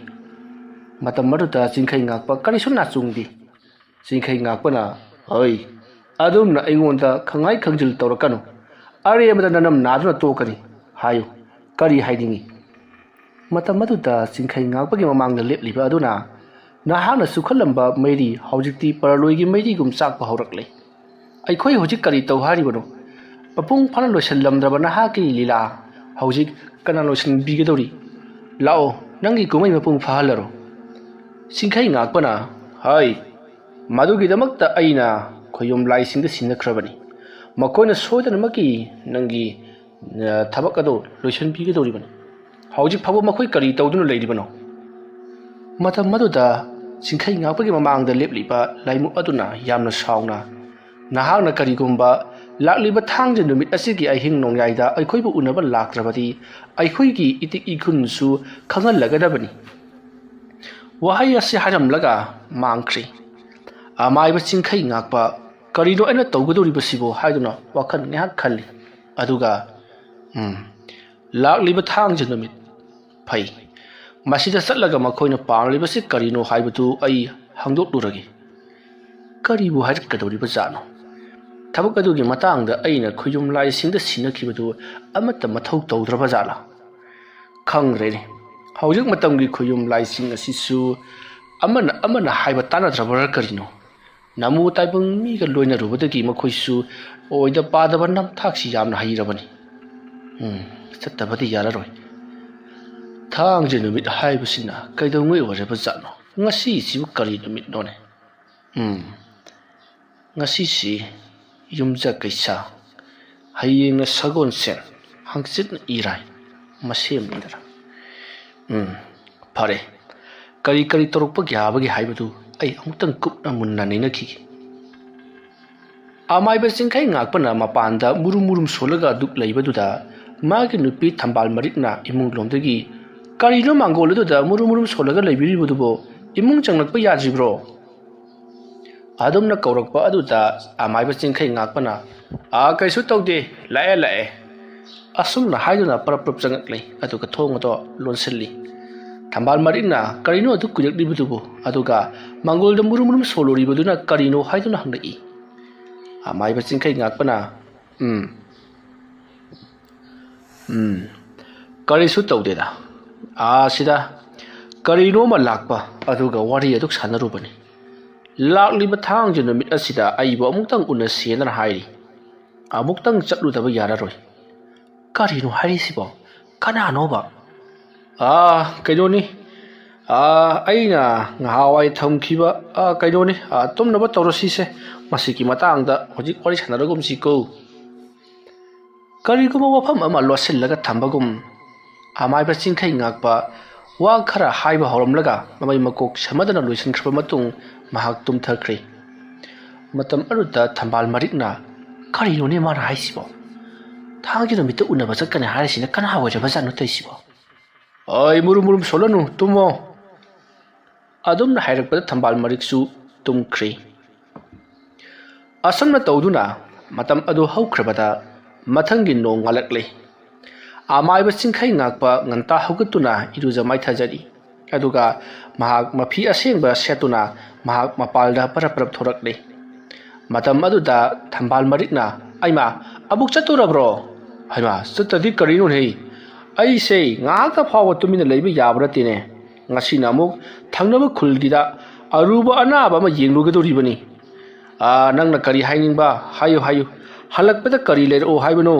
ꯃꯇꯝ ꯑꯗꯨꯗ ꯆꯤꯡꯈꯩ ꯉꯥꯛꯄ ꯀꯔꯤꯁꯨ ꯅꯥꯆꯨꯡꯗꯦ꯫ ꯆꯤꯡꯈꯩ ꯉꯥꯛꯄꯅ "ꯑꯗꯣꯝꯅ ꯑꯩꯉꯣꯟꯗ ꯈꯪꯉꯥꯏ ꯈꯪꯖꯤꯜ ꯇꯧꯔꯛꯀꯅꯨ꯫ ꯑꯔꯦꯝꯕꯗ ꯅꯅꯝ ꯅꯥꯗꯨꯅ ꯇꯣꯛꯀꯅꯤ꯫ ꯍꯥꯏꯌꯨ, ꯀꯔꯤ ꯍꯥꯏꯅꯤꯡꯉꯤ?" ꯃꯇꯝ ꯑꯗꯨꯗ ꯆꯤꯡꯈꯩ ꯉꯥꯛꯄꯒꯤ ꯃꯃꯥꯡꯗ ꯂꯦꯞꯂꯤꯕ ꯑꯗꯨꯅ "ꯅꯍꯥꯛꯅ ꯆꯨꯈꯠꯂꯝꯕ ꯃꯩꯔꯤ ꯍꯧꯖꯤꯛꯇꯤ ꯄꯔꯂꯣꯏꯒꯤ ꯃꯩꯔꯤꯒꯨꯝ ꯆꯥꯛꯄ ꯍꯧꯔꯛꯂꯦ꯫ ꯑꯩꯈꯣꯏ ꯍꯧꯖꯤꯛ ꯀꯔꯤ ꯇꯧ ꯍꯥꯏꯔꯤꯕꯅꯣ? ꯃꯄꯨꯡ ꯐꯥꯅ ꯂꯣꯏꯁꯤꯜꯂꯝꯗ꯭ꯔꯕ ꯅꯍꯥꯛꯀꯤ ꯂꯤꯂꯥ ꯍꯧꯖꯤꯛ ꯀꯅꯥ ꯂꯣꯏꯁꯤꯟꯕꯤꯒꯗꯧꯔꯤ? ꯂꯥꯛꯑꯣ, ꯅꯪꯒꯤ ꯀꯨꯝꯍꯩ ꯃꯄꯨꯡ ꯐꯥꯍꯜꯂꯔꯣ." ꯆꯤꯡꯈꯩ ꯉꯥꯛꯄꯅ "ꯃꯗꯨꯒꯤꯗꯃꯛꯇ ꯑꯩꯅ ꯈꯣꯌꯨꯝ ꯂꯥꯏꯁꯤꯡꯗ ꯁꯤꯟꯅꯈ꯭ꯔꯕꯅꯤ꯫ ꯃꯈꯣꯏꯅ ꯁꯣꯏꯗꯅꯃꯛꯀꯤ ꯅꯪꯒꯤ ꯊꯕꯛ ꯑꯗꯨ ꯂꯣꯏꯁꯤꯟꯕꯤꯒꯗꯧꯔꯤꯕꯅꯤ꯫ ꯍꯧꯖꯤꯛ ꯐꯥꯎꯕ ꯃꯈꯣꯏ ꯀꯔꯤ ꯇꯧꯗꯨꯅ ꯂꯩꯔꯤꯕꯅꯣ?" ꯃꯇꯝ ꯑꯗꯨꯗ ꯆꯤꯡꯈꯩ ꯉꯥꯛꯄꯒꯤ ꯃꯃꯥꯡꯗ ꯂꯦꯞꯂꯤꯕ ꯂꯥꯏꯃꯨꯛ ꯑꯗꯨꯅ ꯌꯥꯝꯅ ꯁꯥꯎꯅ "ꯅꯍꯥꯛꯅ ꯀꯔꯤꯒꯨꯝꯕ ꯂꯥꯛꯂꯤꯕ ꯊꯥꯡꯖ ꯅꯨꯃꯤꯠ ꯑꯁꯤꯒꯤ ꯑꯍꯤꯡ ꯅꯣꯡꯌꯥꯏꯗ ꯑꯩꯈꯣꯏꯕꯨ ꯎꯅꯕ ꯂꯥꯛꯇ꯭ꯔꯕꯗꯤ ꯑꯩꯈꯣꯏꯒꯤ ꯏꯇꯤꯛ ꯏꯈꯨꯟꯁꯨ ꯈꯪꯍꯜꯂꯒꯗꯕꯅꯤ." ꯋꯥꯍꯩ ꯑꯁꯤ ꯍꯥꯏꯔꯝꯂꯒ ꯃꯥꯡꯈ꯭ꯔꯤ꯫ ꯑꯃꯥꯏꯕ ꯆꯤꯡꯈꯩ ꯉꯥꯛꯄ "ꯀꯔꯤꯅꯣ ꯑꯩꯅ ꯇꯧꯒꯗꯧꯔꯤꯕꯁꯤꯕꯣ?" ꯍꯥꯏꯗꯨꯅ ꯋꯥꯈꯜ ꯉꯥꯏꯍꯥꯛ ꯈꯜꯂꯤ꯫ ꯑꯗꯨꯒ ꯂꯥꯛꯂꯤꯕ ꯊꯥꯡꯖ ꯅꯨꯃꯤꯠ ꯐꯩ, ꯃꯁꯤꯗ ꯆꯠꯂꯒ ꯃꯈꯣꯏꯅ ꯄꯥꯝꯂꯤꯕꯁꯤ ꯀꯔꯤꯅꯣ ꯍꯥꯏꯕꯗꯨ ꯑꯩ ꯍꯪꯗꯣꯛꯂꯨꯔꯒꯦ꯫ ꯀꯔꯤꯕꯨ ꯍꯥꯏꯔꯛꯀꯗꯧꯔꯤꯕ ꯖꯥꯠꯅꯣ? ꯊꯕꯛ ꯑꯗꯨꯒꯤ ꯃꯇꯥꯡꯗ ꯑꯩꯅ ꯈꯣꯌꯨꯝ ꯂꯥꯏꯁꯤꯡꯗ ꯁꯤꯟꯅꯈꯤꯕꯗꯨ ꯑꯃꯠꯇ ꯃꯊꯧ ꯇꯧꯗ꯭ꯔꯕ ꯖꯥꯠꯂꯥ? ꯈꯪꯗ꯭ꯔꯦꯅꯦ꯫ ꯍꯧꯖꯤꯛ ꯃꯇꯝꯒꯤ ꯈꯣꯌꯨꯝ ꯂꯥꯏꯁꯤꯡ ꯑꯁꯤꯁꯨ ꯑꯃꯅ ꯍꯥꯏꯕ ꯇꯥꯟꯅꯗ꯭ꯔꯕꯔꯥ ꯀꯔꯤꯅꯣ? ꯅꯃꯨ ꯇꯥꯏꯕꯪ ꯃꯤꯒ ꯂꯣꯏꯅꯔꯨꯕꯗꯒꯤ ꯃꯈꯣꯏꯁꯨ ꯑꯣꯏꯗ ꯄꯥꯗꯕ ꯅꯝꯊꯥꯛꯁꯤ ꯌꯥꯝꯅ ꯍꯩꯔꯕꯅꯤ꯫ ꯆꯠꯇꯕꯗꯤ ꯌꯥꯔꯔꯣꯏ꯫ ꯊꯥꯡꯖ ꯅꯨꯃꯤꯠ ꯍꯥꯏꯕꯁꯤꯅ ꯀꯩꯗꯧꯉꯩ ꯑꯣꯏꯔꯕ ꯖꯥꯠꯅꯣ? ꯉꯁꯤꯁꯤꯕꯨ ꯀꯔꯤ ꯅꯨꯃꯤꯠꯅꯣꯅꯦ? ꯉꯁꯤꯁꯤ ꯌꯨꯝꯖꯀꯩꯁꯥ, ꯍꯌꯦꯡꯅ ꯁꯒꯣꯜꯁꯦꯟ, ꯍꯪꯆꯤꯠꯅ ꯏꯔꯥꯏ, ꯃꯁꯦꯝꯅꯤꯗꯔ? ꯐꯔꯦ, ꯀꯔꯤ ꯇꯧꯔꯛꯄ ꯌꯥꯕꯒꯦ ꯍꯥꯏꯕꯗꯨ ꯑꯩ ꯑꯃꯨꯛꯇꯪ ꯀꯨꯞꯅ ꯃꯨꯟꯅ ꯅꯩꯅꯈꯤꯒꯦ꯫ ꯑꯃꯥꯏꯕ ꯆꯤꯡꯈꯩ ꯉꯥꯛꯄꯅ ꯃꯄꯥꯟꯗ ꯃꯨꯔꯨꯝ ꯁꯣꯜꯂꯒ ꯗꯨꯛ ꯂꯩꯕꯗꯨꯗ ꯃꯥꯒꯤ ꯅꯨꯄꯤ ꯊꯝꯕꯥꯜ ꯃꯔꯤꯛꯅ ꯏꯃꯨꯡꯂꯣꯝꯗꯒꯤ "ꯀꯔꯤꯅꯣ ꯃꯥꯡꯒꯣꯜ ꯑꯗꯨꯗ ꯃꯨꯔꯨꯝ ꯁꯣꯜꯂꯒ ꯂꯩꯕꯤꯔꯤꯕꯗꯨꯕꯣ? ꯏꯃꯨꯡ ꯆꯪꯂꯛꯄ ꯌꯥꯗ꯭ꯔꯤꯕ꯭ꯔꯣ?" ꯑꯗꯨꯝꯅ ꯀꯧꯔꯛꯄ ꯑꯗꯨꯗ ꯑꯃꯥꯏꯕ ꯆꯤꯡꯈꯩ ꯉꯥꯛꯄꯅ "ꯀꯩꯁꯨ ꯇꯧꯗꯦ, ꯂꯥꯛꯑꯦ." asumna haiduna parap changaklei aduga thongodo lonsilli thambal marina karino adu kujak dibudubu aduga mangolda murum solori baduna karino haiduna hangai amai bachingkai ngakpana kari su tawdeda sida karino ma lakpa aduga wari aduk sanarubani lakli bathang jenu mit asida aibo amuktang una senana hairi amuktang chatludaba yararoi karino hairi sibo kanano ba kainoni aina ngawai thamkhiba kainoni tumnaba tawrasise masiki matangda hojik wari sanaragum siko kariguma wafam ama losillaga thambagum amai bachingkai ngakpa wa khara haiba horamlaga mamai makok samadana loisin khaba matung mahak tumthakre matam aruda thambal marikna karino ne mar haisibo thangi no mitu unaba chakane harisina kana hawaja bazanu taisibo ai murum solanu tumo adumna hairakpada thambal mariksu tumkhre asamna tawduna matam adu haukrabada mathangi nong ngalakle amai bachingkai ngakpa nganta hugutuna iruja maithajari aduga mahak mafi asengba setuna mahak mapalda parap thorakle matam aduda thambal marikna aima abuk chaturabro haima sutadi karino hei ai sei ngaka phawa tumina leiba yabra tine ngasina muk thangnaba khulgida aruba anaba ma yenglugadoribani nangna kari hainingba hayu halakpada kari lero haibano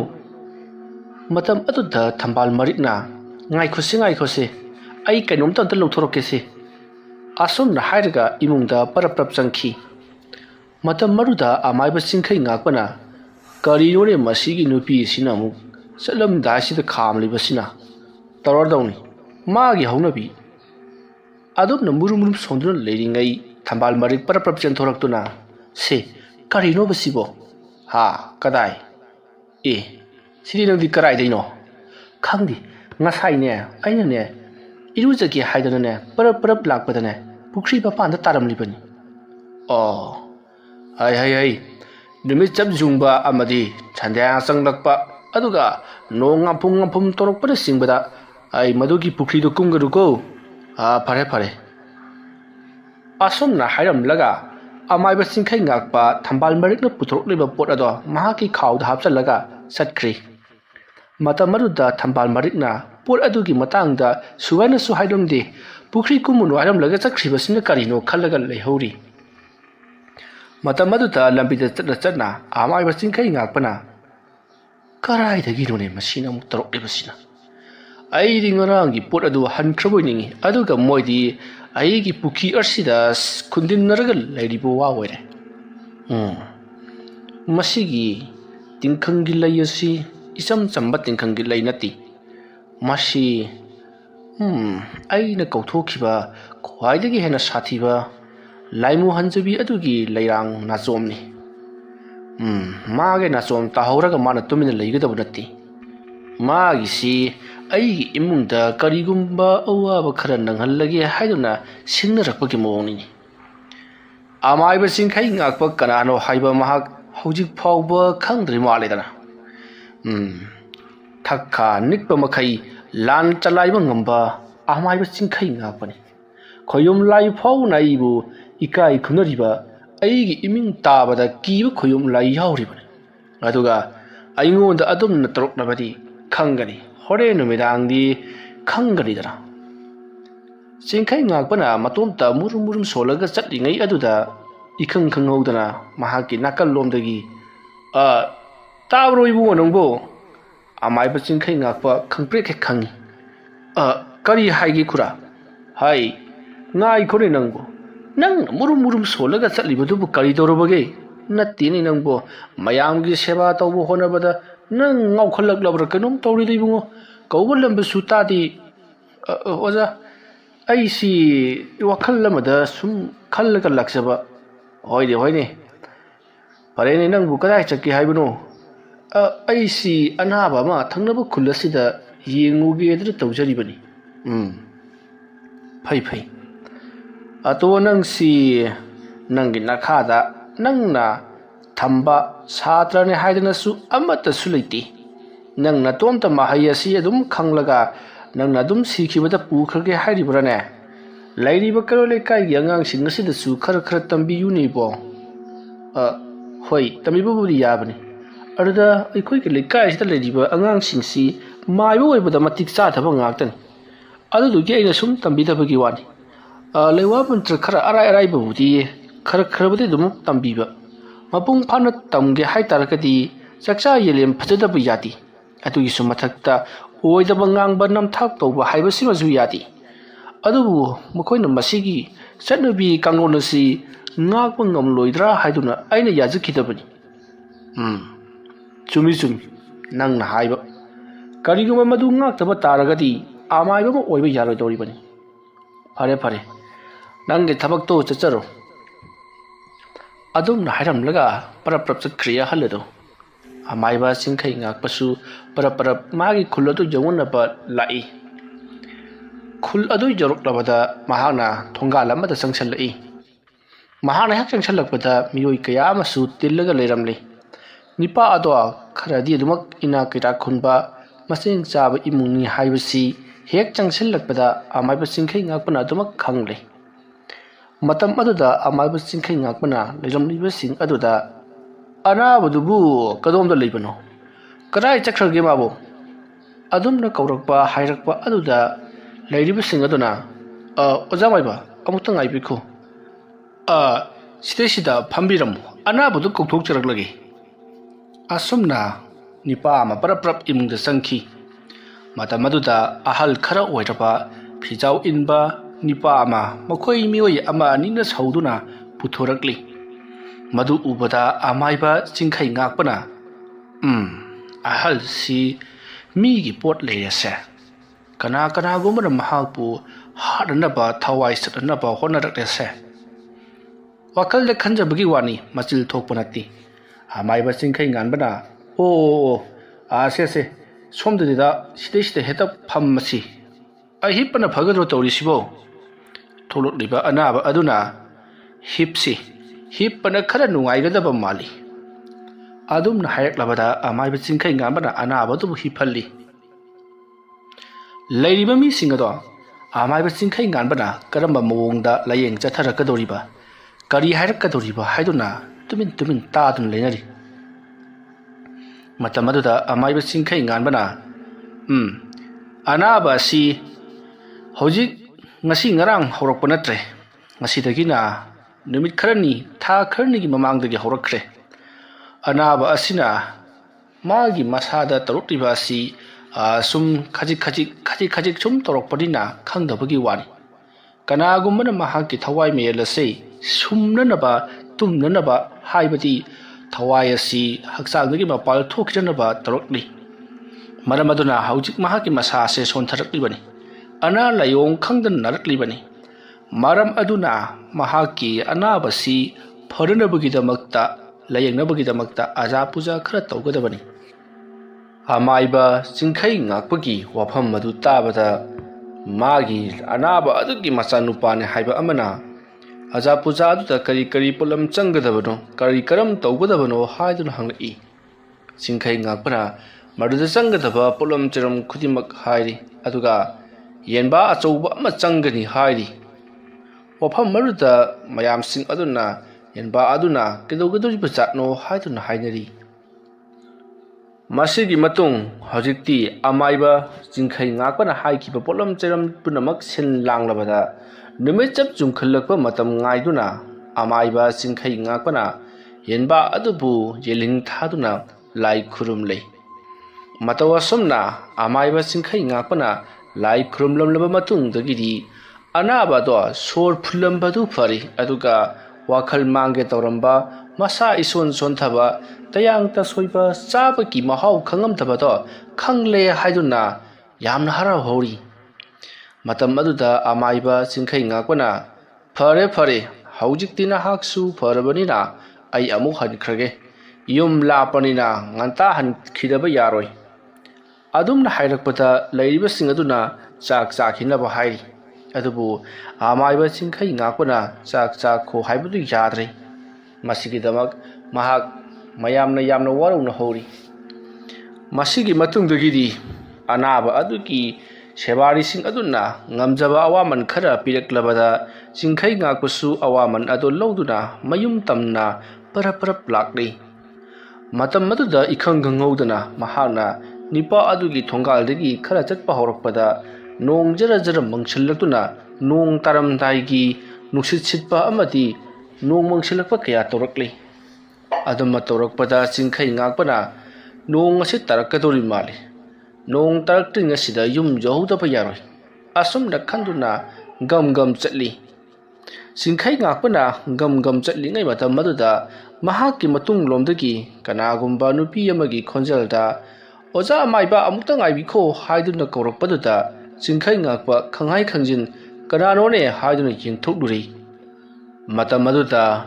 matam aduda thambal marikna ngai khose ai kainom tan lawthorokese asomna hairaga imungda parap changkhi matam maruda amai bachingkai ngakpana karino ne masigi nupi sinamu salam dasida khamli basina tarodawni magi haunabi adopna murum sondrun leiringai thambal marik parap chanthoraktuna se karino basibo kadai sidi nangdi karai daino khangdi ngasai ne aina ne irujagi haidana ne parap lakpada ne pukri bapanda taramlibani hai numit chap jungba amadi chandya sanglakpa aduga nong ngapum torokpada singbada ai madugi pukri do kumgaruko pare asomna hairam laga amai bachingkai ngakpa thambal marikna puthrokleba pot ado mahaki khawda hapchalaga satkri matamaruda thambal marikna pot adugi matangda suwana su haidamde pukri kumun waram laga chakhribasina karino khalaga leihori matamaduda lambida chatna amai bachingkai ngakpana karai dagi none masina muk taroklebasina ai ringarangi pot adu hankhraboiningi aduga moidi aigi puki arsida khundin naraga lairibo wa oire masigi tingkhangi layasi isam chamba tingkhangi lainati masi aina kauthokiba khwaidagi hena sathiba laimu hanjabi adugi lairang nachomni mage nachom tahoraga mana tumina leigadaba natti magi si ai imungda karigumba awaba khara nanghallage haiduna singnarakpagi mawngni amai bachingkai ngakpa kanano haiba mahak hojik phawba khangdri maledana thakka nikpa makhai lan chalaiba ngamba amai bachingkai ngakpani khoyum lai phau naibu ikai khunariba aigi iming tabada kiba khoyum lai yauribani aduga aingonda adumna taroknabadi khangani hore numidangdi khangganidana chingkai ngakpana matomta murum solaga chatlingai aduda ikhang khanghaudana mahaki nakal lomdagi tabro ibungo nangbo amai bachingkai ngakpa khangprek khangi kari haigi khura hai ngai khore nangbo nang murum solaga chatlibadubu kari dorobage nattini nangbo mayamgi seba tawbo honabada nang ngaukhalaklabra kanom tawri ibungo kawbalam sutadi oza aisi wakhalamada sum khallaga laksaba hoine parene nang bu kadai chakki haibano aisi anaba ma thangnaba khulasida yenguge edra tawjaribani phai ato nang si nangi nakhada nangna thamba satrane haidana su amata sulaiti nang na tom ta mahai asi adum khanglaga nang na adum sikhibada pukhage hairibrane lairiba karole kai yangang singasida su khar khar tambi yuni bo hoi tambi bu buri yabani arda ikoi ke lekai sida lairiba angang singsi maibo oibada matik cha thaba ngaktan adu du ge ina sum tambi da bagi wani lewa buntra khara arai bu di khar khar budi dum tambi ba mapung phana tamge hai tarakadi chakcha yelem phajada bu yati atu gi sum mathakta oida bangang ba nam thak to ba haiba sima ju yati adu mukoi na masigi satnubi kangon si ngak pa ngam loidra haiduna aina yaji khidabani chumi nang na haiba kariguma madu ngak taba taragadi amai ba oiba yaroi dori bani fare nang ge thabak to chacharo adum na hairam laga parap chakriya halado amai ba singkhai ngak pasu parap magi khuladu jawun ba lai khul adu jorok labada mahana thonga lamada sangsal lai mahana hak sangsal lakpada miyoi kaya amasu tillaga leiramle nipa ado kharadi adumak ina kira khunba masing chaba imungni haibasi hek changsal lakpada amai ba singkhai ngak pana adumak khangle matam aduda amai ba singkhai ngak pana leiramliba sing aduda ana budubu kadom da leibano karai chakhrage mabo adumna kaurakpa hairakpa aduda lairiba sing aduna oja maiba amutang aibiko sida phambiram ana budu kokthok charaklage asumna nipa ama parap imungda sangki mata maduda ahal khara oiraba phijau inba nipa ama makhoi mioi ama nina sauduna puthorakli madu ubada amaiba chingkhai ngakpana ahal si mi gi pot leirase kana gumana mahapu hadanaba thawai sadanaba honarakse wakal de khanjabagi wani machil thokpanati amaiba chingkhai nganbana se somdida side heta phammasi hipana phagadro tawrisibo tholokliba anaba aduna hipana khara nungaigadaba mali adumna hayaklabada amaiba chingkhai nganbana anaba du hiphalli lairiba mi singado amaiba chingkhai nganbana karamba mawongda layeng chatharakadoriba kari hairakadoriba haiduna tumin taadun leinari matamaduda amaiba chingkhai nganbana anaba si hojik ngasi ngarang horakpa natre ngasidagina numit kharani tha kharni gi mamangdagi horakre anaba asina magi masada tarukriba si sum khajik sum torokpadina khangdabagi wani kanagumana mahaki thawai melase sumnanaba tumnanaba haibati thawai asi haksangdagi mapal thokjanaba torokli maramaduna haujik mahaki masase sontharakli ana layong khangdan naraklibani maram aduna mahaki anabasi pharanabagi layengnabagi aja puja khara tawgadabani amaiba chingkhai ngakpagi wafam madu tabada magi anaba adugi machanupane haiba amana aja puja aduda kari pulam changadabano kari karam tawgadabano haidun hangai chingkhai ngakpara maduda changadaba pulam chiram khudimak hairi aduga yenba achouba ama changani hairi wafam maduda mayam sing aduna yenba aduna kedogedori bachatno haidun hainari masigi matung hojikti amaiba chingkhai ngakpana haikiba polam cheram punamak sin langlabada numit chap jungkhallakpa matam ngaiduna amaiba chingkhai ngakpana yenba adubu yeling thaduna lai khurumlei matawa somna amaiba chingkhai ngakpana lai khurumlamlaba matung dagidi anaba do sor phulambadu phari aduga wakhal mangge tawramba masa ison thaba tayang ta soiba chaba ki mahau khangam thaba do khangle haiduna yamna hara hori matam aduda amaiba chingkhai ngakpana phare haujiktina haksu pharabanina ai amu hankrage yum lapanina nganta han khidaba yaroi adumna hairakpata lairiba sing aduna chak hinaba hairi adubu amaiba chingkhai ngakpana chak kho haibadu yadre masigi damak mahak mayamna waruna hori ꯃꯁꯤꯒꯤ ꯃꯇꯨꯡꯗꯒꯤꯗꯤ ꯑꯅꯥꯕ ꯑꯗꯨꯒꯤ ꯁꯦꯕꯥꯔꯤꯁꯤꯡ ꯑꯗꯨꯅ ꯉꯝꯖꯕ ꯑꯋꯥꯃꯟ ꯈꯔ ꯄꯤꯔꯛꯂꯕꯗ ꯆꯤꯡꯈꯩ ꯉꯥꯛꯄꯁꯨ ꯑꯋꯥꯃꯟ ꯑꯗꯨ ꯂꯧꯗꯨꯅ ꯃꯌꯨꯝ ꯇꯝꯅ ꯄꯔꯞ ꯄꯔꯞ ꯂꯥꯛꯂꯤ꯫ ꯃꯇꯝ ꯑꯗꯨꯗ ꯏꯈꯪ ꯈꯪꯍꯧꯗꯅ ꯃꯍꯥꯛꯅ ꯅꯤꯄꯥ ꯑꯗꯨꯒꯤ ꯊꯣꯡꯒꯥꯜꯗꯒꯤ ꯈꯔ ꯆꯠꯄ ꯍꯧꯔꯛꯄꯗ ꯅꯣꯡ ꯖꯔ ꯖꯔ ꯃꯪꯁꯤꯜꯂꯛꯇꯨꯅ ꯅꯣꯡ ꯇꯥꯔꯝꯗꯥꯏꯒꯤ ꯅꯨꯡꯁꯤꯠ ꯁꯤꯠꯄ ꯑꯃꯗꯤ ꯅꯣꯡ ꯃꯪꯁꯤꯜꯂꯛꯄ ꯀꯌꯥ ꯇꯧꯔꯛꯂꯤ꯫ ꯑꯗꯨꯝꯅ ꯇꯧꯔꯛꯄꯗ ꯆꯤꯡꯈꯩ ꯉꯥꯛꯄꯅ ꯅꯣꯡ ꯑꯁꯤ ꯇꯥꯔꯛꯀꯗꯧꯔꯤ ꯃꯥꯜꯂꯤ, ꯅꯣꯡ ꯇꯥꯔꯛꯇ꯭ꯔꯤꯉꯩꯁꯤꯗ ꯌꯨꯝ ꯌꯧꯍꯧꯗꯕ ꯌꯥꯔꯣꯏ ꯑꯁꯨꯝꯅ ꯈꯟꯗꯨꯅ ꯒꯝ ꯒꯝ ꯆꯠꯂꯤ꯫ ꯆꯤꯡꯈꯩ ꯉꯥꯛꯄꯅ ꯒꯝ ꯒꯝ ꯆꯠꯂꯤꯉꯩ ꯃꯇꯝ ꯑꯗꯨꯗ ꯃꯍꯥꯛꯀꯤ ꯃꯇꯨꯡꯂꯣꯝꯗꯒꯤ ꯀꯅꯥꯒꯨꯝꯕ ꯅꯨꯄꯤ ꯑꯃꯒꯤ ꯈꯣꯟꯖꯦꯜꯗ "ꯑꯣꯖꯥ ꯑꯃꯥꯏꯕ ꯑꯃꯨꯛꯇ ꯉꯥꯏꯕꯤꯈꯣ" ꯍꯥꯏꯗꯨꯅ ꯀꯧꯔꯛꯄꯗꯨꯗ ꯆꯤꯡꯈꯩ ꯉꯥꯛꯄ ꯈꯪꯍꯥꯏ ꯈꯪꯖꯤꯟ "ꯀꯅꯥꯅꯣꯅꯦ?" ꯍꯥꯏꯗꯨꯅ ꯌꯦꯡꯊꯣꯛꯂꯨꯔꯤ꯫ ꯃꯇꯝ ꯑꯗꯨꯗ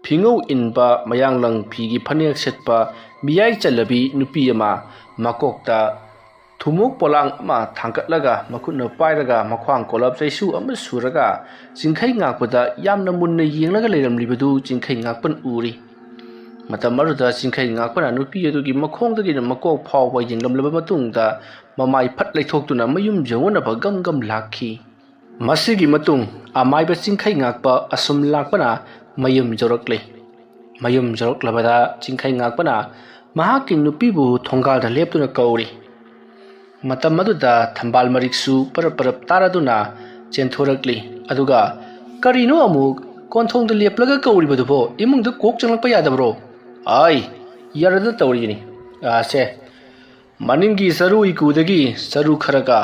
ꯐꯤꯉꯧ ꯏꯟꯕ ꯃꯌꯥꯡꯂꯪ ꯐꯤꯒꯤ ꯐꯅꯦꯛ ꯁꯦꯠꯄ ꯃꯤꯌꯥꯏ ꯆꯜꯂꯕꯤ ꯅꯨꯄꯤ ꯑꯃ ꯃꯀꯣꯛꯇ ꯊꯨꯃꯣꯛ ꯄꯣꯂꯥꯡ ꯑꯃ ꯊꯥꯡꯒꯠꯂꯒ ꯃꯈꯨꯠꯅ ꯄꯥꯏꯔꯒ ꯃꯈ꯭ꯋꯥꯡ ꯀꯣꯜꯂꯞ ꯆꯩꯁꯨ ꯑꯃ ꯁꯨꯔꯒ ꯆꯤꯡꯈꯩ ꯉꯥꯛꯄꯗ ꯌꯥꯝꯅ ꯃꯨꯟꯅ ꯌꯦꯡꯂꯒ ꯂꯩꯔꯝꯂꯤꯕꯗꯨ ꯆꯤꯡꯈꯩ ꯉꯥꯛꯄꯅ ꯎꯔꯤ꯫ ꯃꯇꯝ ꯑꯗꯨꯗ ꯆꯤꯡꯈꯩ ꯉꯥꯛꯄꯅ ꯅꯨꯄꯤ ꯑꯗꯨꯒꯤ ꯃꯈꯣꯡꯗꯒꯤꯅ ꯃꯀꯣꯛ ꯐꯥꯎꯕ ꯌꯦꯡꯂꯝꯂꯕ ꯃꯇꯨꯡꯗ ꯃꯃꯥꯏ ꯐꯠ ꯂꯩꯊꯣꯛꯇꯨꯅ ꯃꯌꯨꯝ ꯌꯧꯅꯅꯕ ꯒꯝ ꯒꯝ ꯂꯥꯛꯈꯤ꯫ ꯃꯁꯤꯒꯤ ꯃꯇꯨꯡ ꯑꯃꯥꯏꯕ ꯆꯤꯡꯈꯩ ꯉꯥꯛꯄ ꯑꯁꯨꯝ ꯂꯥꯛꯄꯅ ꯃꯌꯨꯝ ꯌꯧꯔꯛꯂꯤ꯫ ꯃꯌꯨꯝ ꯌꯧꯔꯛꯂꯕꯗ ꯆꯤꯡꯈꯩ ꯉꯥꯛꯄꯅ ꯃꯍꯥꯛꯀꯤ ꯅꯨꯄꯤꯕꯨ ꯊꯣꯡꯒꯥꯜꯗ ꯂꯦꯞꯇꯨꯅ ꯀꯧꯔꯤ꯫ ꯃꯇꯝ ꯑꯗꯨꯗ ꯊꯝꯕꯥꯜ ꯃꯔꯤꯛꯁꯨ ꯄꯔꯞ ꯄꯔꯞ ꯇꯥꯔꯗꯨꯅ ꯆꯦꯟꯊꯣꯔꯛꯂꯤ꯫ ꯑꯗꯨꯒ "ꯀꯔꯤꯅꯣ ꯑꯃꯨꯛ ꯀꯣꯟꯊꯣꯡꯗ ꯂꯦꯞꯂꯒ ꯀꯧꯔꯤꯕꯗꯨꯕꯣ? ꯏꯃꯨꯡꯗ ꯀꯣꯛ ꯆꯪꯂꯛꯄ ꯌꯥꯗꯕ꯭ꯔꯣ?" "ꯑꯥꯏ ꯌꯥꯔꯗꯅ ꯇꯧꯔꯤꯅꯤ꯫ ꯁꯦ ꯃꯅꯤꯡꯒꯤ ꯆꯔꯨ ꯏꯀꯨꯗꯒꯤ ꯆꯔꯨ ꯈꯔꯒ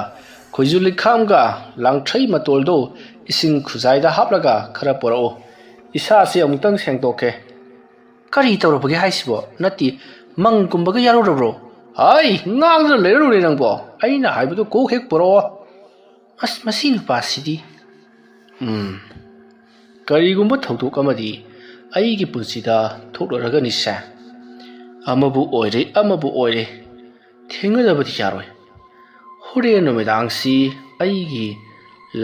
ꯈꯣꯏꯖꯨ ꯂꯩꯈꯥꯝꯒ ꯂꯥꯡꯊ꯭ꯔꯩ ꯃꯇꯣꯜꯗꯣ ꯏꯁꯤꯡ ꯈꯨꯖꯥꯏꯗ ꯍꯥꯞꯂꯒ ꯈꯔ ꯄꯣꯔꯛꯑꯣ, ꯏꯁꯥꯁꯦ ꯑꯃꯨꯛꯇꯪ ꯁꯦꯡꯗꯣꯛꯀꯦ." "ꯀꯔꯤ ꯇꯧꯔꯕꯒꯦ ꯍꯥꯏꯁꯤꯕꯣ? ꯅꯠꯇꯦ ꯃꯪꯒꯨꯝꯕꯒ ꯌꯥꯎꯔꯨꯔꯕ꯭ꯔꯣ?" "ꯍꯥꯏ ꯉꯥꯡꯗꯅ ꯂꯩꯔꯅꯨꯅꯦ ꯅꯪꯕꯣ, ꯑꯩꯅ ꯍꯥꯏꯕꯗꯨ ꯀꯣꯛ ꯍꯦꯛ ꯄꯣꯔꯛꯑꯣ." "ꯑꯁ ꯃꯁꯤ ꯅꯨꯄꯥꯁꯤꯗꯤ." "ꯀꯔꯤꯒꯨꯝꯕ ꯊꯧꯗꯣꯛ ꯑꯃꯗꯤ ꯑꯩꯒꯤ ꯄꯨꯟꯁꯤꯗ ꯊꯣꯛꯂꯔꯒꯅꯤꯁꯦ, ꯑꯃꯕꯨ ꯑꯣꯏꯔꯦ ꯑꯃꯕꯨ ꯑꯣꯏꯔꯦ ꯊꯦꯡꯅꯗꯕꯗꯤ ꯌꯥꯔꯣꯏ꯫ ꯍꯣꯔꯦꯟ ꯅꯨꯃꯤꯗꯥꯡꯁꯤ ꯑꯩꯒꯤ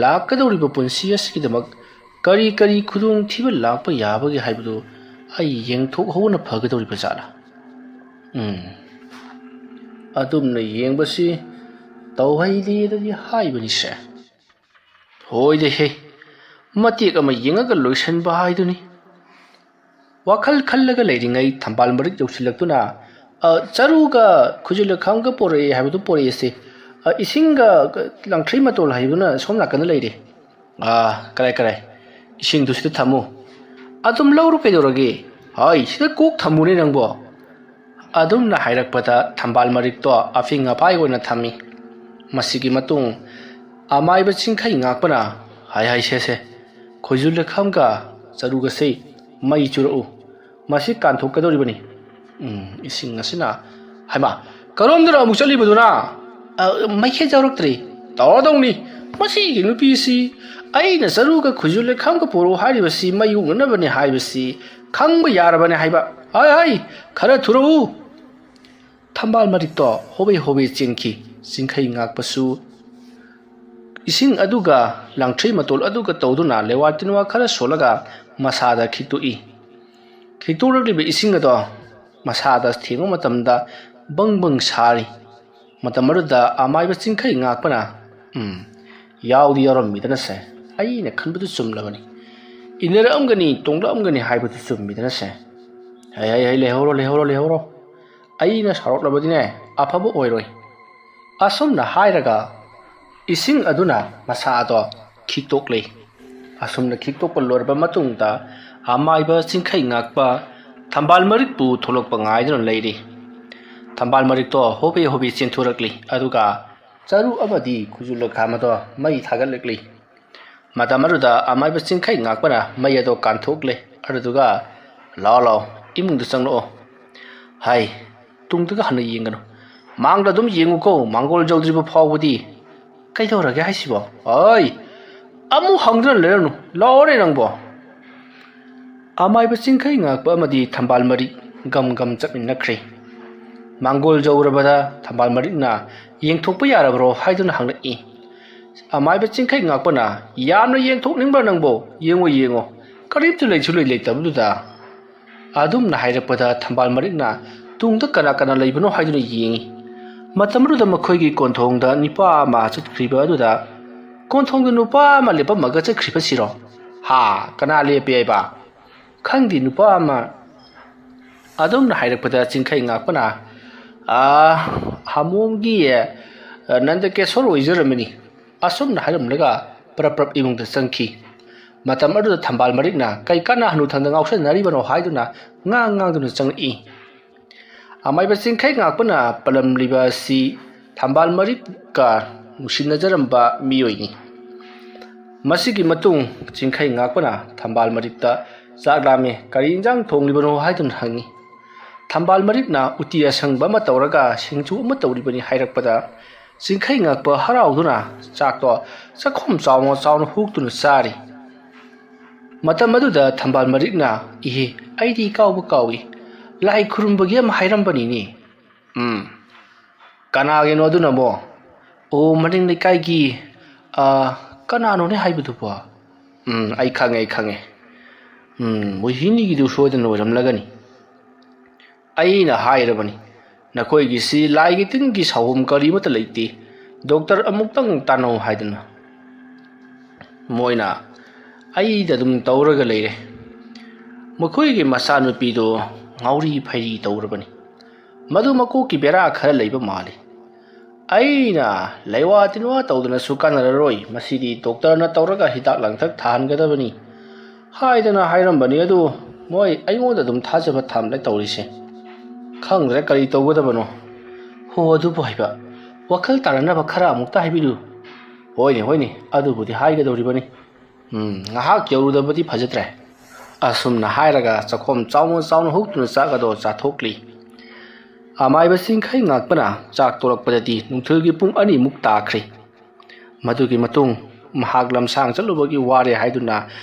ꯂꯥꯛꯀꯗꯧꯔꯤꯕ ꯄꯨꯟꯁꯤ ꯑꯁꯤꯒꯤꯗꯃꯛ ꯀꯔꯤ ꯀꯔꯤ ꯈꯨꯗꯣꯡꯊꯤꯕ ꯂꯥꯛꯄ ꯌꯥꯕꯒꯦ ꯍꯥꯏꯕꯗꯨ ꯑꯩ ꯌꯦꯡꯊꯣꯛꯍꯧꯕꯅ ꯐꯒꯗꯧꯔꯤꯕ ꯖꯥꯠꯂꯥ? ꯑꯗꯨꯝꯅ ꯌꯦꯡꯕꯁꯤ ꯇꯧꯍꯩꯗꯦꯗꯗꯤ ꯍꯥꯏꯕꯅꯤꯁꯦ." "ꯍꯣꯏꯗꯍꯦ, ꯃꯇꯦꯛ ꯑꯃ ꯌꯦꯡꯉꯒ ꯂꯣꯏꯁꯤꯟꯕ ꯍꯥꯏꯗꯨꯅꯤ." ꯋꯥꯈꯜ ꯈꯜꯂꯒ ꯂꯩꯔꯤꯉꯩ ꯊꯝꯕꯥꯜ ꯃꯔꯤꯛ ꯌꯧꯁꯤꯜꯂꯛꯇꯨꯅ "ꯆꯔꯨꯒ ꯈꯨꯖꯨ ꯂꯩꯈꯥꯝꯒ ꯄꯣꯔꯛꯑꯦ ꯍꯥꯏꯕꯗꯨ ꯄꯣꯔꯛꯑꯦꯁꯦ, ꯏꯁꯤꯡꯒ ꯂꯥꯡꯊ꯭ꯔꯩ ꯃꯇꯣꯜ ꯍꯥꯏꯕꯗꯨꯅ ꯁꯣꯝ ꯅꯥꯀꯟꯗ ꯂꯩꯔꯦ." "ꯀꯔꯥꯏ ꯀꯔꯥꯏ, ꯏꯁꯤꯡꯗꯨ ꯁꯤꯗ ꯊꯝꯃꯨ." "ꯑꯗꯨꯝ ꯂꯧꯔꯨ ꯀꯩꯗꯧꯔꯒꯦ?" "ꯍꯥꯏ ꯁꯤꯗ ꯀꯣꯛ ꯊꯝꯃꯨꯅꯦ ꯅꯪꯕꯣ." ꯑꯗꯨꯝꯅ ꯍꯥꯏꯔꯛꯄꯗ ꯊꯝꯕꯥꯜ ꯃꯔꯤꯛꯇꯣ ꯑꯐꯤꯡ ꯑꯐꯥꯏ ꯑꯣꯏꯅ ꯊꯝꯃꯤ꯫ ꯃꯁꯤꯒꯤ ꯃꯇꯨꯡ ꯑꯃꯥꯏꯕ ꯆꯤꯡꯈꯩ ꯉꯥꯛꯄꯅ "ꯍꯥꯏ ꯁꯦ ꯈꯣꯏꯖꯨ ꯂꯩꯈꯥꯝꯒ ꯆꯔꯨꯒꯁꯦ ꯃꯩ ꯆꯨꯔꯛꯎ, ꯃꯁꯤ ꯀꯥꯟꯊꯣꯛꯀꯗꯧꯔꯤꯕꯅꯤ." "ꯏꯁꯤꯡ ꯑꯁꯤꯅ ꯍꯩꯃꯥ ꯀꯔꯣꯝꯗꯅ ꯑꯃꯨꯛ ꯆꯠꯂꯤꯕꯗꯨꯅ?" "ꯃꯩꯈꯦꯠ ꯌꯥꯎꯔꯛꯇ꯭ꯔꯦ." "ꯇꯧꯔꯗꯧꯅꯤ ꯃꯁꯤꯒꯤ ꯅꯨꯄꯤꯁꯤ, ꯑꯩꯅ ꯆꯔꯨꯒ ꯈꯨꯖꯨ ꯂꯩꯈꯥꯝꯒ ꯄꯣꯔꯛꯎ ꯍꯥꯏꯔꯤꯕꯁꯤ ꯃꯩ ꯎꯪꯅꯅꯕꯅꯤ ꯍꯥꯏꯕꯁꯤ ꯈꯪꯕ ꯌꯥꯔꯕꯅꯦ ꯍꯥꯏꯕ꯫ ꯍꯥꯏ ꯈꯔ ꯊꯨꯔꯛꯎ." ꯊꯝꯕꯥꯜ ꯃꯔꯤꯛꯇꯣ ꯍꯣꯕꯦ ꯍꯣꯕꯦ ꯆꯦꯟꯈꯤ꯫ ꯆꯤꯡꯈꯩ ꯉꯥꯛꯄꯁꯨ ꯏꯁꯤꯡ ꯑꯗꯨꯒ ꯂꯥꯡꯊ꯭ꯔꯩ ꯃꯇꯣꯜ ꯑꯗꯨꯒ ꯇꯧꯗꯨꯅ ꯂꯦꯋꯥ ꯇꯤꯟꯋꯥ ꯈꯔ ꯁꯣꯜꯂꯒ ꯃꯁꯥꯗ ꯈꯤꯛꯇꯣꯛꯏ꯫ ꯈꯤꯛꯇꯣꯛꯂꯛꯂꯤꯕ ꯏꯁꯤꯡ ꯑꯗꯣ ꯃꯁꯥꯗ ꯊꯦꯡꯕ ꯃꯇꯝꯗ ꯕꯪ ꯕꯪ ꯁꯥꯔꯤ꯫ ꯃꯇꯝ ꯑꯗꯨꯗ ꯑꯃꯥꯏꯕ ꯆꯤꯡꯈꯩ ꯉꯥꯛꯄꯅ "ꯌꯥꯎꯗꯤ ꯌꯥꯎꯔꯝꯃꯤꯗꯅꯁꯦ, ꯑꯩꯅ ꯈꯟꯕꯗꯨ ꯆꯨꯝꯂꯕꯅꯤ, ꯏꯟꯅꯔꯛꯑꯝꯒꯅꯤ ꯇꯣꯡꯂꯛꯑꯝꯒꯅꯤ ꯍꯥꯏꯕꯗꯨ ꯆꯨꯝꯃꯤꯗꯅꯁꯦ. ꯍꯩ ꯂꯩꯍꯧꯔꯣ, ꯑꯩꯅ ꯁꯥꯎꯔꯛꯂꯕꯗꯤꯅꯦ ꯑꯐꯕ ꯑꯣꯏꯔꯣꯏ." ꯑꯁꯨꯝꯅ ꯍꯥꯏꯔꯒ ꯏꯁꯤꯡ ꯑꯗꯨꯅ ꯃꯁꯥꯗꯣ ꯈꯤꯛꯇꯣꯛꯂꯤ꯫ ꯑꯁꯨꯝꯅ ꯈꯤꯛꯇꯣꯛꯄ ꯂꯣꯏꯔꯕ ꯃꯇꯨꯡꯗ ꯑꯃꯥꯏꯕ ꯆꯤꯡꯈꯩ ꯉꯥꯛꯄ ꯊꯝꯕꯥꯜ ꯃꯔꯤꯛꯄꯨ ꯊꯣꯛꯂꯛꯄ ꯉꯥꯏꯗꯨꯅ ꯂꯩꯔꯤ꯫ ꯊꯝꯕꯥꯜ ꯃꯔꯤꯛꯇꯣ ꯍꯣꯕꯦ ꯍꯣꯕꯦ ꯆꯦꯟꯊꯣꯔꯛꯂꯤ꯫ ꯑꯗꯨꯒ ꯆꯔꯨ ꯑꯃꯗꯤ ꯈꯨꯖꯨ ꯂꯩꯈꯥꯝ ꯑꯗꯣ ꯃꯩ ꯊꯥꯒꯠꯂꯛꯂꯤ꯫ ꯃꯇꯝ ꯑꯗꯨꯗ ꯑꯃꯥꯏꯕ ꯆꯤꯡꯈꯩ ꯉꯥꯛꯄꯅ ꯃꯩ ꯑꯗꯣ ꯀꯥꯟꯊꯣꯛꯂꯦ꯫ ꯑꯗꯨꯗꯨꯒ "ꯂꯥꯛꯑꯣ ꯏꯃꯨꯡꯗ ꯆꯪꯂꯛꯑꯣ." "ꯍꯥꯏ ꯇꯨꯡꯗꯒ ꯍꯟꯅ ꯌꯦꯡꯒꯅꯨ, ꯃꯥꯡꯗ ꯑꯗꯨꯝ ꯌꯦꯡꯉꯨꯀꯣ, ꯃꯥꯡꯒꯣꯜ ꯌꯧꯗ꯭ꯔꯤꯕ ꯐꯥꯎꯕꯗꯤ." "ꯀꯩꯗꯧꯔꯒꯦ ꯍꯥꯏꯁꯤꯕꯣ?" "ꯍꯥꯏ ꯑꯃꯨꯛ ꯍꯪꯗꯨꯅ ꯂꯩꯔꯅꯨ, ꯂꯥꯛꯑꯣꯅꯦ ꯅꯪꯕꯣ." ꯑꯃꯥꯏꯕ ꯆꯤꯡꯈꯩ ꯉꯥꯛꯄ ꯑꯃꯗꯤ ꯊꯝꯕꯥꯜ ꯃꯔꯤꯛ ꯒꯝ ꯒꯝ ꯆꯠꯃꯤꯟꯅꯈ꯭ꯔꯦ꯫ ꯃꯥꯡꯒꯣꯜ ꯌꯧꯔꯕꯗ ꯊꯝꯕꯥꯜ ꯃꯔꯤꯛꯅ "ꯌꯦꯡꯊꯣꯛꯄ ꯌꯥꯔꯕ꯭ꯔꯣ?" ꯍꯥꯏꯗꯨꯅ ꯍꯪꯂꯛꯏ꯫ ꯑꯃꯥꯏꯕ ꯆꯤꯡꯈꯩ ꯉꯥꯛꯄꯅ "ꯌꯥꯝꯅ ꯌꯦꯡꯊꯣꯛꯅꯤꯡꯕ꯭ꯔꯥ ꯅꯪꯕꯣ? ꯌꯦꯡꯉꯣ, ꯀꯔꯤꯝꯇ ꯂꯩꯁꯨ ꯂꯩꯇꯕꯗꯨꯗ." ꯑꯗꯨꯝꯅ ꯍꯥꯏꯔꯛꯄꯗ ꯊꯝꯕꯥꯜ ꯃꯔꯤꯛꯅ ꯇꯨꯡꯗ ꯀꯅꯥ ꯀꯅꯥ ꯂꯩꯕꯅꯣ ꯍꯥꯏꯗꯨꯅ ꯌꯦꯡꯉꯤ ꯃꯇꯝ ꯑꯗꯨꯗ ꯃꯈꯣꯏꯒꯤ ꯀꯣꯟꯊꯣꯡꯗ ꯅꯨꯄꯥ ꯑꯃ ꯆꯠꯈ꯭ꯔꯤꯕ ꯑꯗꯨꯗ ꯀꯣꯟꯊꯣꯡꯗ ꯅꯨꯄꯥ ꯑꯃ ꯂꯦꯞꯄꯝꯃꯒ ꯆꯠꯈ꯭ꯔꯤꯕꯁꯤꯔꯣ ꯍꯥ ꯀꯅꯥ ꯂꯦꯞꯄꯦ ꯍꯥꯏꯕ ꯈꯪꯗꯦ ꯅꯨꯄꯥ ꯑꯃ ꯑꯗꯨꯝꯅ ꯍꯥꯏꯔꯛꯄꯗ ꯆꯤꯡꯈꯩ ꯉꯥꯛꯄꯅ ꯍꯥꯃꯣꯝꯒꯤ ꯅꯟꯗꯀꯦꯁꯣꯔ ꯑꯣꯏꯖꯔꯝꯃꯅꯤ ꯑꯁꯨꯝꯅ ꯍꯥꯏꯔꯝꯂꯒ ꯄ꯭ꯔꯞ ꯄ꯭ꯔꯞ ꯏꯃꯨꯡꯗ ꯆꯪꯈꯤ ꯃꯇꯝ ꯑꯗꯨꯗ ꯊꯝꯕꯥꯜ ꯃꯔꯤꯛꯅ ꯀꯩ ꯀꯥꯟꯅ ꯍꯅꯨꯊꯪꯗ ꯉꯥꯎꯁꯟꯅꯔꯤꯕꯅꯣ ꯍꯥꯏꯗꯨꯅ ꯉꯥꯡꯗꯨꯅ ꯆꯪꯂꯛꯏ ꯑꯃꯥꯏꯕ ꯆꯤꯡꯈꯩ ꯉꯥꯛꯄꯅ ꯄꯜꯂꯝꯂꯤꯕ ꯑꯁꯤ ꯊꯝꯕꯥꯜ ꯃꯔꯤꯛꯀ ꯅꯨꯡꯁꯤꯅꯖꯔꯝꯕ ꯃꯤꯑꯣꯏꯅꯤ ꯃꯁꯤꯒꯤ ꯃꯇꯨꯡ ꯆꯤꯡꯈꯩ ꯉꯥꯛꯄꯅ ꯊꯝꯕꯥꯜ ꯃꯔꯤꯛꯇ ꯆꯥꯛ ꯂꯥꯝꯃꯦ ꯀꯔꯤ ꯏꯟꯖꯥꯡ ꯊꯣꯡꯂꯤꯕꯅꯣ ꯍꯥꯏꯗꯨꯅ ꯍꯪꯉꯤ ꯊꯝꯕꯥꯜ ꯃꯔꯤꯛꯅ ꯎꯇꯤ ꯑꯁꯪꯕ ꯑꯃ ꯇꯧꯔꯒ ꯁꯤꯡꯖꯨ ꯑꯃ ꯇꯧꯔꯤꯕꯅꯤ ꯍꯥꯏꯔꯛꯄꯗ ꯆꯤꯡꯈꯩ ꯉꯥꯛꯄ ꯍꯔꯥꯎꯗꯨꯅ ꯆꯥꯛꯇꯣ ꯆꯥꯛꯈꯨꯝ ꯆꯥꯎꯅ ꯍꯨꯛꯇꯨꯅ ꯆꯥꯔꯤ ꯃꯇꯝ ꯑꯗꯨꯗ ꯊꯝꯕꯥꯜ ꯃꯔꯤꯛꯅ ꯏꯍꯦ ꯑꯩꯗꯤ ꯀꯥꯎꯏ ꯂꯥꯏ ꯈꯨꯔꯨꯝꯕꯒꯤ ꯑꯃ ꯍꯥꯏꯔꯝꯕꯅꯤꯅꯦ ꯀꯅꯥꯒꯤꯅꯣ ꯑꯗꯨꯅ ꯑꯃꯨꯛ ꯑꯣ ꯃꯅꯤꯡ ꯂꯩꯀꯥꯏꯒꯤ ꯀꯅꯥꯅꯣꯅꯦ ꯍꯥꯏꯕꯗꯨꯕꯣ ꯑꯩ ꯈꯪꯉꯦ ꯃꯣꯍꯤꯅꯤꯒꯤꯗꯨ ꯁꯣꯏꯗꯅ ꯑꯣꯏꯔꯝꯂꯒꯅꯤ ꯑꯩꯅ ꯍꯥꯏꯔꯕꯅꯤ ꯅꯈꯣꯏꯒꯤꯁꯤ ꯂꯥꯏꯒꯤ ꯇꯤꯟꯒꯤ ꯁꯥꯎꯍꯨꯝ ꯀꯔꯤꯃꯠꯇ ꯂꯩꯇꯦ ꯗꯣꯛꯇꯔ ꯑꯃꯨꯛꯇꯪ ꯇꯥꯟꯅꯧ ꯍꯥꯏꯗꯅ ꯃꯣꯏꯅ ꯑꯩꯗ ꯑꯗꯨꯝ ꯇꯧꯔꯒ ꯂꯩꯔꯦ ꯃꯈꯣꯏꯒꯤ ꯃꯆꯥꯅꯨꯄꯤꯗꯣ ꯉꯥꯎꯔꯤ ꯐꯩꯔꯤ ꯇꯧꯔꯕꯅꯤ ꯃꯗꯨ ꯃꯀꯣꯛꯀꯤ ꯕꯦꯔꯥ ꯈꯔ ꯂꯩꯕ ꯃꯥꯜꯂꯤ ꯑꯩꯅ ꯂꯩꯋꯥ ꯇꯤꯟꯋꯥ ꯇꯧꯗꯅꯁꯨ ꯀꯥꯟꯅꯔꯔꯣꯏ ꯃꯁꯤꯗꯤ ꯗꯣꯛꯇꯔꯅ ꯇꯧꯔꯒ ꯍꯤꯗꯥꯛ ꯂꯥꯡꯊꯛ ꯊꯥꯍꯟꯒꯗꯕꯅꯤ ꯍꯥꯏꯗꯅ ꯍꯥꯏꯔꯝꯕꯅꯤ ꯑꯗꯨ ꯃꯣꯏ ꯑꯩꯉꯣꯟꯗ ꯑꯗꯨꯝ ꯊꯥꯖꯕ ꯊꯝꯂꯦ ꯇꯧꯔꯤꯁꯦ ꯈꯪꯗ꯭ꯔꯦ ꯀꯔꯤ ꯇꯧꯒꯗꯕꯅꯣ ꯍꯣ ꯑꯗꯨꯕꯨ ꯍꯥꯏꯕ ꯋꯥꯈꯜ ꯇꯥꯅꯅꯕ ꯈꯔ ꯑꯃꯨꯛꯇ ꯍꯥꯏꯕꯤꯌꯨ ꯍꯣꯏꯅꯦ ꯑꯗꯨꯕꯨꯗꯤ ꯍꯥꯏꯒꯗꯧꯔꯤꯕꯅꯤ ꯉꯥꯏꯍꯥꯛ ꯌꯧꯔꯨꯗꯕꯗꯤ ꯐꯖꯗ꯭ꯔꯦ ꯑꯁꯨꯝꯅ ꯍꯥꯏꯔꯒ ꯆꯥꯛꯈꯣꯝ ꯆꯥꯎꯅ ꯍꯨꯛꯇꯨꯅ ꯆꯥꯛ ꯑꯗꯣ ꯆꯥꯊꯣꯛꯂꯤ ꯑꯃꯥꯏꯕ ꯆꯤꯡꯈꯩ ꯉꯥꯛꯄꯅ ꯆꯥꯛ ꯇꯣꯔꯛꯄꯗꯗꯤ ꯅꯨꯡꯊꯤꯜꯒꯤ ꯄꯨꯡ 2 ꯇꯥꯈ꯭ꯔꯤ ꯃꯗꯨꯒꯤ ꯃꯇꯨꯡ ꯃꯍꯥꯛ ꯂꯝꯁꯥꯡ ꯆꯠꯂꯨꯕꯒꯤ ꯋꯥꯔꯦ ꯍꯥꯏꯗꯨꯅ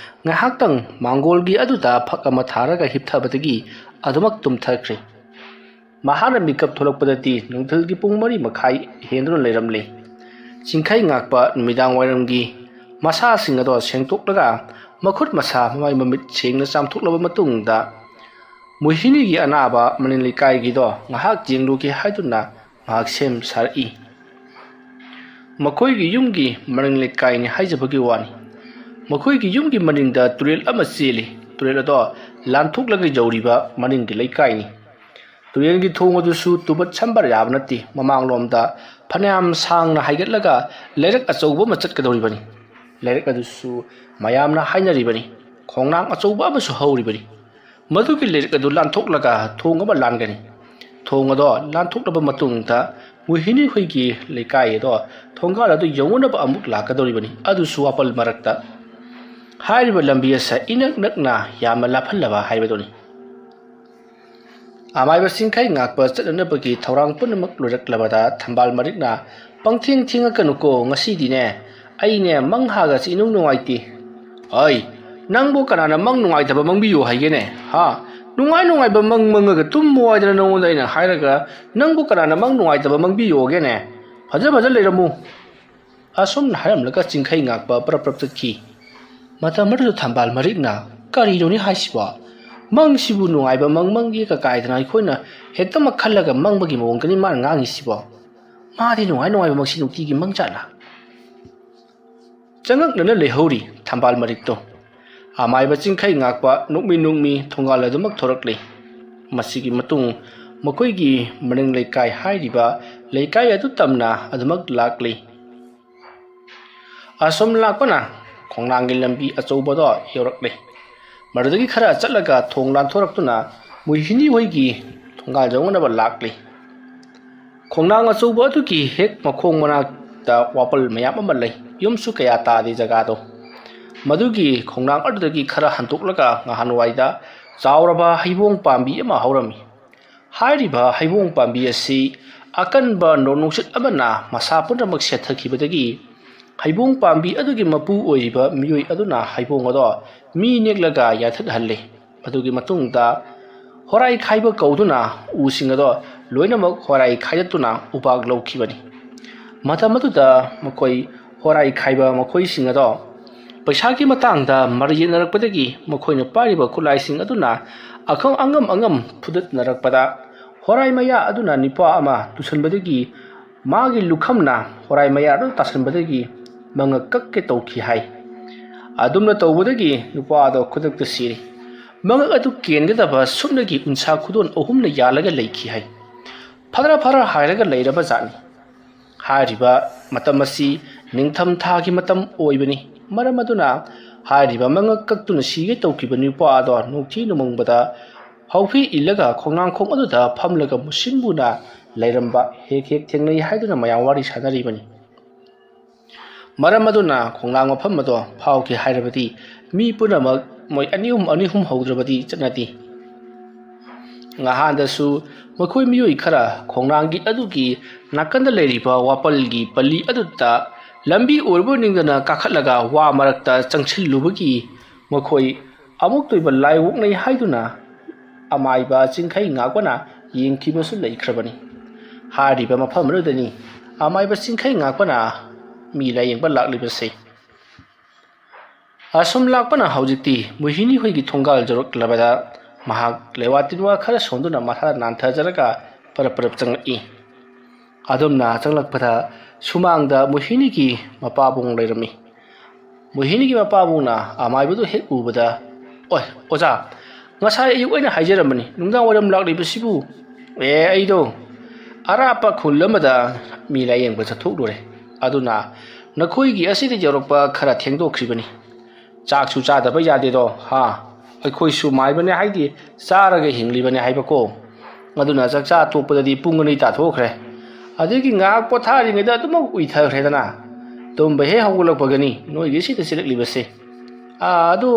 ꯉꯥꯏꯍꯥꯛꯇꯪ ꯃꯥꯡꯒꯣꯜꯒꯤ ꯑꯗꯨꯗ ꯐꯛ ꯑꯃ ꯊꯥꯔꯒ ꯍꯤꯞꯊꯕꯗꯒꯤ ꯑꯗꯨꯃꯛ ꯇꯨꯝꯊꯈ꯭ꯔꯤ ꯃꯍꯥꯛꯅ ꯃꯤꯀꯞ ꯊꯣꯛꯂꯛꯄꯗꯗꯤ ꯅꯨꯡꯊꯤꯜꯒꯤ ꯄꯨꯡ 3:30 ꯍꯦꯟꯗꯨꯅ ꯂꯩꯔꯝꯂꯤ ꯆꯤꯡꯈꯩ ꯉꯥꯛꯄ ꯅꯨꯃꯤꯗꯥꯡ ꯋꯥꯏꯔꯝꯒꯤ ꯃꯁꯥꯁꯤꯡ ꯑꯗꯣ ꯁꯦꯡꯇꯣꯛꯂꯒ ꯃꯈꯨꯠ ꯃꯁꯥ ꯃꯃꯥꯏ ꯃꯃꯤꯠ ꯁꯦꯡꯅ ꯆꯥꯝꯊꯣꯛꯂꯕ ꯃꯇꯨꯡꯗ ꯃꯣꯍꯤꯅꯤꯒꯤ ꯑꯅꯥꯕ ꯃꯅꯤꯡ ꯂꯩꯀꯥꯏꯒꯤꯗꯣ ꯉꯥꯏꯍꯥꯛ ꯌꯦꯡꯂꯨꯒꯦ ꯍꯥꯏꯗꯨꯅ ꯃꯍꯥꯛ ꯁꯦꯝ ꯁꯥꯔꯛꯏ ꯃꯈꯣꯏꯒꯤ ꯌꯨꯝꯒꯤ ꯃꯅꯤꯡ ꯂꯩꯀꯥꯏꯅꯤ ꯍꯥꯏꯖꯕꯒꯤ ꯋꯥꯅꯤ ꯃꯈꯣꯏꯒꯤ ꯌꯨꯝꯒꯤ ꯃꯅꯤꯡꯗ ꯇꯨꯔꯦꯜ ꯑꯃ ꯆꯦꯜꯂꯤ ꯇꯨꯔꯦꯜ ꯑꯗꯣ ꯂꯥꯟꯊꯣꯛꯂꯒ ꯌꯧꯔꯤꯕ ꯃꯅꯤꯡꯒꯤ ꯂꯩꯀꯥꯏꯅꯤ ꯇꯨꯔꯦꯜꯒꯤ ꯊꯣꯡ ꯑꯗꯨꯁꯨ ꯇꯨꯕꯠ ꯁꯝꯕ ꯌꯥꯕ ꯅꯠꯇꯦ ꯃꯃꯥꯡꯂꯣꯝꯗ ꯐꯅꯌꯥꯝ ꯁꯥꯡꯅ ꯍꯥꯏꯒꯠꯂꯒ ꯂꯩꯔꯛ ꯑꯆꯧꯕ ꯑꯃ ꯆꯠꯀꯗꯧꯔꯤꯕꯅꯤ ꯂꯩꯔꯛ ꯑꯗꯨꯁꯨ ꯃꯌꯥꯝꯅ ꯍꯥꯏꯅꯔꯤꯕꯅꯤ ꯈꯣꯡꯅꯥꯡ ꯑꯆꯧꯕ ꯑꯃꯁꯨ ꯍꯧꯔꯤꯕꯅꯤ ꯃꯗꯨꯒꯤ ꯂꯩꯔꯛ ꯑꯗꯨ ꯂꯥꯟꯊꯣꯛꯂꯒ ꯊꯣꯡ ꯑꯃ ꯂꯥꯟꯒꯅꯤ ꯊꯣꯡ ꯑꯗꯣ ꯂꯥꯟꯊꯣꯛꯂꯕ ꯃꯇꯨꯡꯗ ꯃꯣꯍꯤꯅꯤ ꯍꯣꯏꯒꯤ ꯂꯩꯀꯥꯏ ꯑꯗꯣ ꯊꯣꯡꯒꯥꯜ ꯑꯗꯨ ꯌꯧꯅꯅꯕ ꯑꯃꯨꯛ ꯂꯥꯛꯀꯗꯧꯔꯤꯕꯅꯤ ꯑꯗꯨꯁꯨ ꯋꯥꯄꯜ ꯃꯔꯛꯇ ꯍꯥꯏꯔꯤꯕ ꯂꯝꯕꯤ ꯑꯁꯤ ꯏꯅꯛ ꯅꯛꯅ ꯌꯥꯝꯅ ꯂꯥꯞꯍꯜꯂꯕ ꯍꯥꯏꯕꯗꯨꯅꯤ ꯑꯃꯥꯏꯕ ꯆꯤꯡꯈꯩ ꯉꯥꯛꯄ ꯆꯠꯅꯅꯕꯒꯤ ꯊꯧꯔꯥꯡ ꯄꯨꯝꯅꯃꯛ ꯂꯣꯏꯔꯛꯂꯕꯗ ꯊꯝꯕꯥꯜ ꯃꯔꯤꯛꯅ ꯄꯪꯊꯦꯡ ꯊꯦꯡꯉꯛꯀꯅꯨꯀꯣ ꯉꯁꯤꯗꯤꯅꯦ ꯑꯩꯅꯦ ꯃꯪ ꯍꯥꯒꯁꯤ ꯏꯅꯨꯡ ꯅꯨꯡꯉꯥꯏꯇꯦ ꯑꯩ ꯅꯪꯕꯨ ꯀꯅꯥꯅ ꯃꯪ ꯅꯨꯡꯉꯥꯏꯇꯕ ꯃꯪꯕꯤꯌꯨ ꯍꯥꯏꯒꯦꯅꯦ ꯅꯨꯡꯉꯥꯏꯕ ꯃꯪ ꯃꯪꯉꯒ ꯇꯨꯝꯃꯨ ꯍꯥꯏꯗꯅ ꯅꯉꯣꯟꯗ ꯑꯩꯅ ꯍꯥꯏꯔꯒ ꯅꯪꯕꯨ ꯀꯅꯥꯅ ꯃꯪ ꯅꯨꯡꯉꯥꯏꯇꯕ ꯃꯪꯕꯤꯌꯣꯒꯦꯅꯦ ꯐꯖ ꯂꯩꯔꯝꯃꯨ ꯑꯁꯨꯝꯅ ꯍꯥꯏꯔꯝꯂꯒ ꯆꯤꯡꯈꯩ ꯉꯥꯛꯄ ꯄ꯭ꯔꯞ ꯆꯠꯈꯤ ꯃꯇꯝ ꯑꯗꯨꯗ ꯊꯝꯕꯥꯜ ꯃꯔꯤꯛꯅ ꯀꯔꯤꯅꯣꯅꯦ ꯍꯥꯏꯁꯤꯕꯣ ꯃꯪꯁꯤꯕꯨ ꯅꯨꯡꯉꯥꯏꯕ ꯃꯪ ꯃꯪꯒꯦꯒ ꯀꯥꯏꯗꯅ ꯑꯩꯈꯣꯏꯅ ꯍꯦꯛꯇꯃꯛ ꯈꯜꯂꯒ ꯃꯪꯕꯒꯤ ꯃꯑꯣꯡꯗꯅꯤ ꯃꯥꯅ ꯉꯥꯡꯉꯤꯁꯤꯕꯣ ꯃꯥꯗꯤ ꯅꯨꯡꯉꯥꯏꯕ ꯃꯪꯁꯤ ꯅꯨꯡꯇꯤꯒꯤ ꯃꯪꯖꯥꯠꯂꯥ ꯆꯉꯛꯅꯅ ꯂꯩꯍꯧꯔꯤ ꯊꯝꯕꯥꯜ ꯃꯔꯤꯛꯇꯣ ꯑꯃꯥꯏꯕ ꯆꯤꯡꯈꯩ ꯉꯥꯛꯄ ꯅꯣꯛꯃꯤ ꯊꯣꯡꯒꯥꯜ ꯑꯗꯨꯃꯛ ꯊꯣꯔꯛꯂꯤ ꯃꯁꯤꯒꯤ ꯃꯇꯨꯡ ꯃꯈꯣꯏꯒꯤ ꯃꯅꯤꯡ ꯂꯩꯀꯥꯏ ꯍꯥꯏꯔꯤꯕ ꯂꯩꯀꯥꯏ ꯑꯗꯨ ꯇꯝꯅ ꯑꯗꯨꯃꯛ ꯂꯥꯛꯂꯤ ꯑꯁꯨꯝ ꯂꯥꯛꯄꯅ ꯈꯣꯡꯅꯥꯡꯒꯤ ꯂꯝꯕꯤ ꯑꯆꯧꯕꯗꯣ ꯌꯧꯔꯛꯂꯤ ꯃꯗꯨꯗꯒꯤ ꯈꯔ ꯆꯠꯂꯒ ꯊꯣꯡ ꯂꯥꯟꯊꯣꯔꯛꯇꯨꯅ ꯃꯣꯍꯤꯅꯤ ꯍꯣꯏꯒꯤ ꯊꯣꯡꯒꯥꯜ ꯌꯧꯅꯅꯕ ꯂꯥꯛꯂꯤ ꯈꯣꯡꯅꯥꯡ ꯑꯆꯧꯕ ꯑꯗꯨꯒꯤ ꯍꯦꯛ ꯃꯈꯣꯡ ꯃꯅꯥꯛꯇ ꯋꯥꯄꯜ ꯃꯌꯥꯝ ꯑꯃ ꯂꯩ ꯌꯨꯝꯁꯨ ꯀꯌꯥ ꯇꯥꯗꯦ ꯖꯒꯥꯗꯣ ꯃꯗꯨꯒꯤ ꯈꯣꯡꯅꯥꯡ ꯑꯗꯨꯗꯒꯤ ꯈꯔ ꯍꯟꯇꯣꯛꯂꯒ ꯉꯍꯥꯟꯋꯥꯏꯗ ꯆꯥꯎꯔꯕ ꯍꯩꯕꯣꯡ ꯄꯥꯝꯕꯤ ꯑꯃ ꯍꯧꯔꯝꯃꯤ ꯍꯥꯏꯔꯤꯕ ꯍꯩꯕꯣꯡ ꯄꯥꯝꯕꯤ ꯑꯁꯤ ꯑꯀꯟꯕ ꯅꯣꯡꯅꯨꯡꯁꯤꯠ ꯑꯃꯅ ꯃꯁꯥ ꯄꯨꯝꯅꯃꯛ ꯁꯦꯠꯊꯈꯤꯕꯗꯒꯤ ꯍꯩꯕꯣꯡ ꯄꯥꯝꯕꯤ ꯑꯗꯨꯒꯤ ꯃꯄꯨ ꯑꯣꯏꯔꯤꯕ ꯃꯤꯑꯣꯏ ꯑꯗꯨꯅ ꯍꯩꯕꯣꯡ ꯑꯗꯣ ꯃꯤ ꯅꯦꯛꯂꯒ ꯌꯥꯟꯊꯠꯍꯜꯂꯤ ꯃꯗꯨꯒꯤ ꯃꯇꯨꯡꯗ ꯍꯣꯔꯥꯏ ꯈꯥꯏꯕ ꯀꯧꯗꯨꯅ ꯎꯁꯤꯡ ꯑꯗꯣ ꯂꯣꯏꯅꯃꯛ ꯍꯣꯔꯥꯏ ꯈꯥꯏꯗꯠꯇꯨꯅ ꯎꯄꯥꯛ ꯂꯧꯈꯤꯕꯅꯤ ꯃꯇꯝ ꯑꯗꯨꯗ ꯃꯈꯣꯏ ꯍꯣꯔꯥꯏ ꯈꯥꯏꯕ ꯃꯈꯣꯏꯁꯤꯡ ꯑꯗꯣ ꯄꯩꯁꯥꯒꯤ ꯃꯇꯥꯡꯗ ꯃꯔꯩ ꯌꯦꯠꯅꯔꯛꯄꯗꯒꯤ ꯃꯈꯣꯏꯅ ꯄꯥꯏꯔꯤꯕ ꯈꯨꯠꯂꯥꯏꯁꯤꯡ ꯑꯗꯨꯅ ꯑꯉꯝ ꯐꯨꯗꯠꯅꯔꯛꯄꯗ horai maya aduna nipa ama tusanbadagi magi lukhamna horai maya adu tasanbadagi manga kakke tawki hai adumna tawbadagi nupa ado khudak ta siri manga adu kengedaba sumnagi unsa khudon ohumna yalaga leikhi hai phara hairaga leiraba jani hariba matamasi ningtham thagi matam oibani maramaduna hariba manga kaktuna sige tawkiba nupa ado nokthi numangbada haufi ilaga khongang khong aduda phamlaga musinbuna leiramba hek thengnai haiduna mayang wari sanari bani maramaduna khongang mapham ado phauki hairabadi mi punamak moi anihum haudrabadi chanati ngahan dasu makhoi miyoi khara khongnangi adugi nakanda leiriba wapalgi pali aduta lambi orbo ningdana kakhatlaga wa marakta changchillubagi makhoi amuk toiba laiwok nei haiduna amaiba chingkhai ngakwana yengkhibasu leikrabani hariba mafam rodani amaiba chingkhai ngakwana mi la yengba laklibase asum lakpana haujiti muhini hoigi thongal jorok labada mahak lewatinwa khara sonduna matha nantha jaraga parap changai adumna changlakpada sumangda muhini gi mapabung leirami muhini gi mapabungna amaibudu hek ubada oi oja ngasai ayu aina haijaramani nungdang waram laklibasibu aido arapa khulamada mi la yengba chathuk dore aduna nakhoi gi asidi jorokpa khara thengdokhribani chaksu chadaba yade do ha akhoi su maibane haidi charaga hinglibane haibako aduna chakcha topodadi pungani ta thokre adigi ngak pothari ngeda tumo uithare dana tomba he hawulakpagani noi gi sita silaklibase adu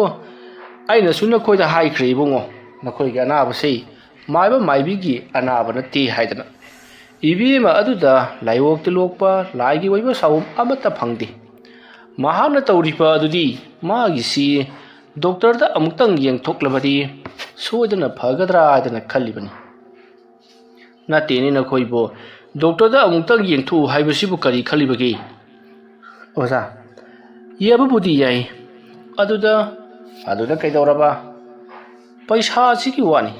aina suna khoida haikhre ibungo nakhoi gi anaba sei maiba maibigi anaba nati haidana ibima aduda laiwok tilokpa laigi waiba sawum amata phangdi mahana tawripa adudi magi si doctor da amuktang yengthoklabadi soidana phagadra adana khallibani nateni nakhoibo doctor da amuktang yengthu haibasibu kari khallibagi oza yeba budi yai aduda kaidoraba paisa sigi wani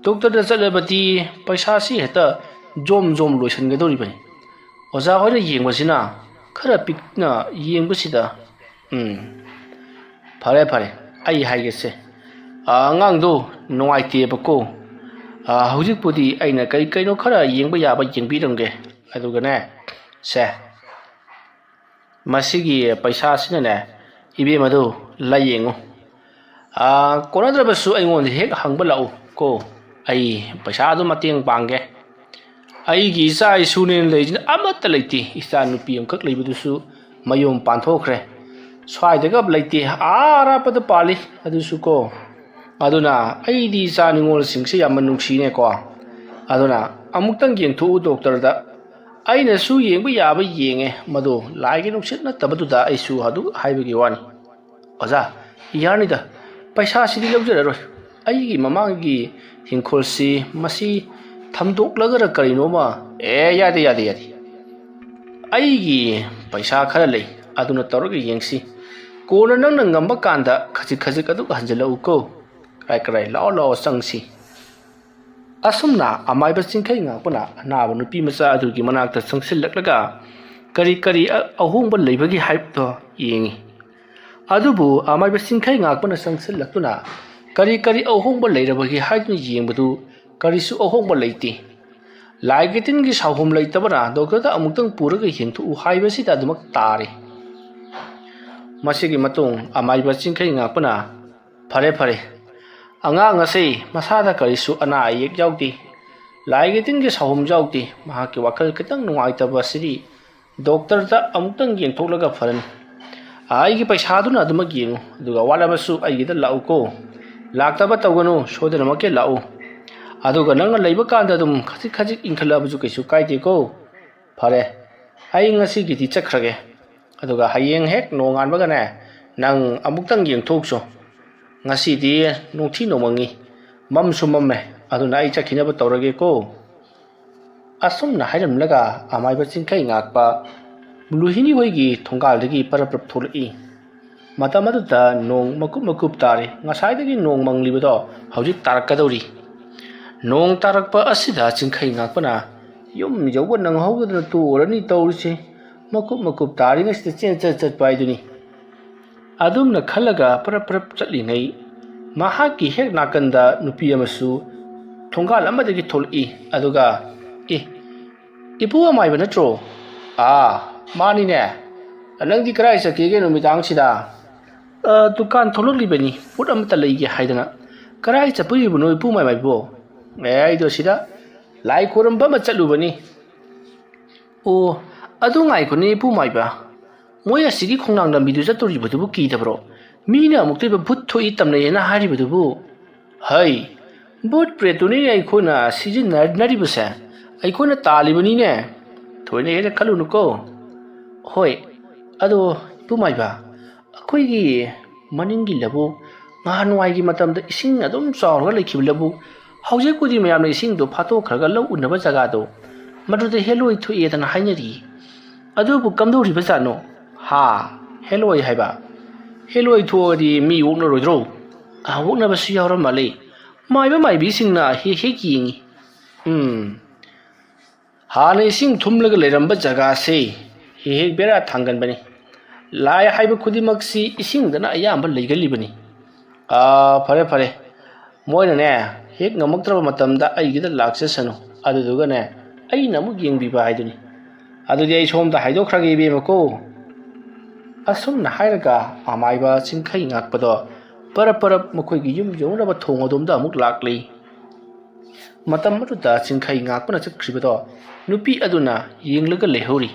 doctor da chalabati paisa si heta jom loisangadoribani oza hoina yengwasina khara pikna yengbasida phare ai haigese angangdo noaite bako hujikpudi aina kaino khara yengba yaba yengbiramge adugane se masigi paisa sinane ibe madu layengo konadrabasu aingon hek hangba lau ko ai paisa adu mateng pange aigi isa isunen leijin amata leiti isa nupi amkhak leibudusu mayom panthokre swaidaga leiti arapad pali adusu ko aduna aidi isa ningol singse yamman nungsine ko aduna amuktang yengthu doctor da aina su yengba yaba yenge madu laigi nuksit na tabaduda aisu hadu haibagi wani oza yani da paisa sidi lawjararoi aigi mamangi hingkolsi masi thamdoklagara karinoma yade aigi paisa khara lei aduna tawraga yengsi kona nangna ngamba kanda khajik adu hanjalau ko kai lao sangsi asumna amaiba chingkhai ngakpana anaba nupi macha adugi manakta sangsillaklaga kari ahongba leibagi hype to yengi adubu amaiba chingkhai ngakpana sangsillaktuna kari ahongba leirabagi hype ni yengbadu karisu ahongba leiti laigitin gi sahum leitabana doctor da amuktang puraga hingthu haibasi da dumak tari masigi matung amaiba chingkhai ngakpana phare angang asei masada karisu ana yek jauti laigitin gi sahum jauti mahaki wakal kitang nuaitaba siri doctor da amuktang yengthoklaga pharan ai gi paisa duna dumak yengu duga wala basu ai gi da lau ko laktaba tawganu sodana make lau aduga nang leiba kanda dum khajik inkhalabaju kaisu kaide ko phare ai ngasi giti chakhrage aduga hayeng hek nongan bagane nang amuktang yengthokso ngasi di nongthi nomangi mamsu mamme aduna ai chakhina ba tawrage ko asumna hairam laga amaiba chingkhai ngakpa muluhini hoigi thongal dagi paraprap tholai matamadda nong makup tare ngasai dagi nong manglibado hauji tarakadori Nong tarakpa asida chingkhai ngakpana yum yawwa nang hawdana torani tawrisi makup tari ngasida chen paiduni adumna khalaga parap chatlingai mahaki hek nakanda nupi amasu thongal amadagi thol'i aduga ipu amai banatro mani ne anangdi krai sakege numitang sida dukan tholokli bani put amata leige haidana krai chapuri buno ipu mai bo aido sida lai khoramba ma chalubani adu ngai ko ni ipu mai ba moya sigi khongnang lambi du chatori budu ki dabro mina mukte ba bhut thoi tamna yena hari budu bu hai bot pretuni ai khona sijin nari busa ai khona talibani ne thoine ele khalu nuko hoi ado ipu mai ba akhoi gi maningi labu nganuai gi matam da ising adum chawrga lekhib labu hauje kudi mayam ising do phato kharga lau unaba jaga do madu de heloi thoi edana hainari adu bu kamdo ri basano ha heloi haiba heloi thodi mi wukna roidro wukna basu yawra male maiba maibi singna he kingi ha ne sing thumlaga leramba jaga se he bera thangan bani lai haiba khudi maksi ising dana ayamba leigali bani fare moina ne hek ngamaktra matamda aigida lakse sano aduduga ne aina mu yengbiba haiduni adudi ai somda haidokhragi be mako asum na hairaga amaiba chingkhai ngakpado parap mokoi gi yum yongna ba thong adomda amuk lakli matam aduda chingkhai ngakpana chakhribado nupi aduna yenglaga lehori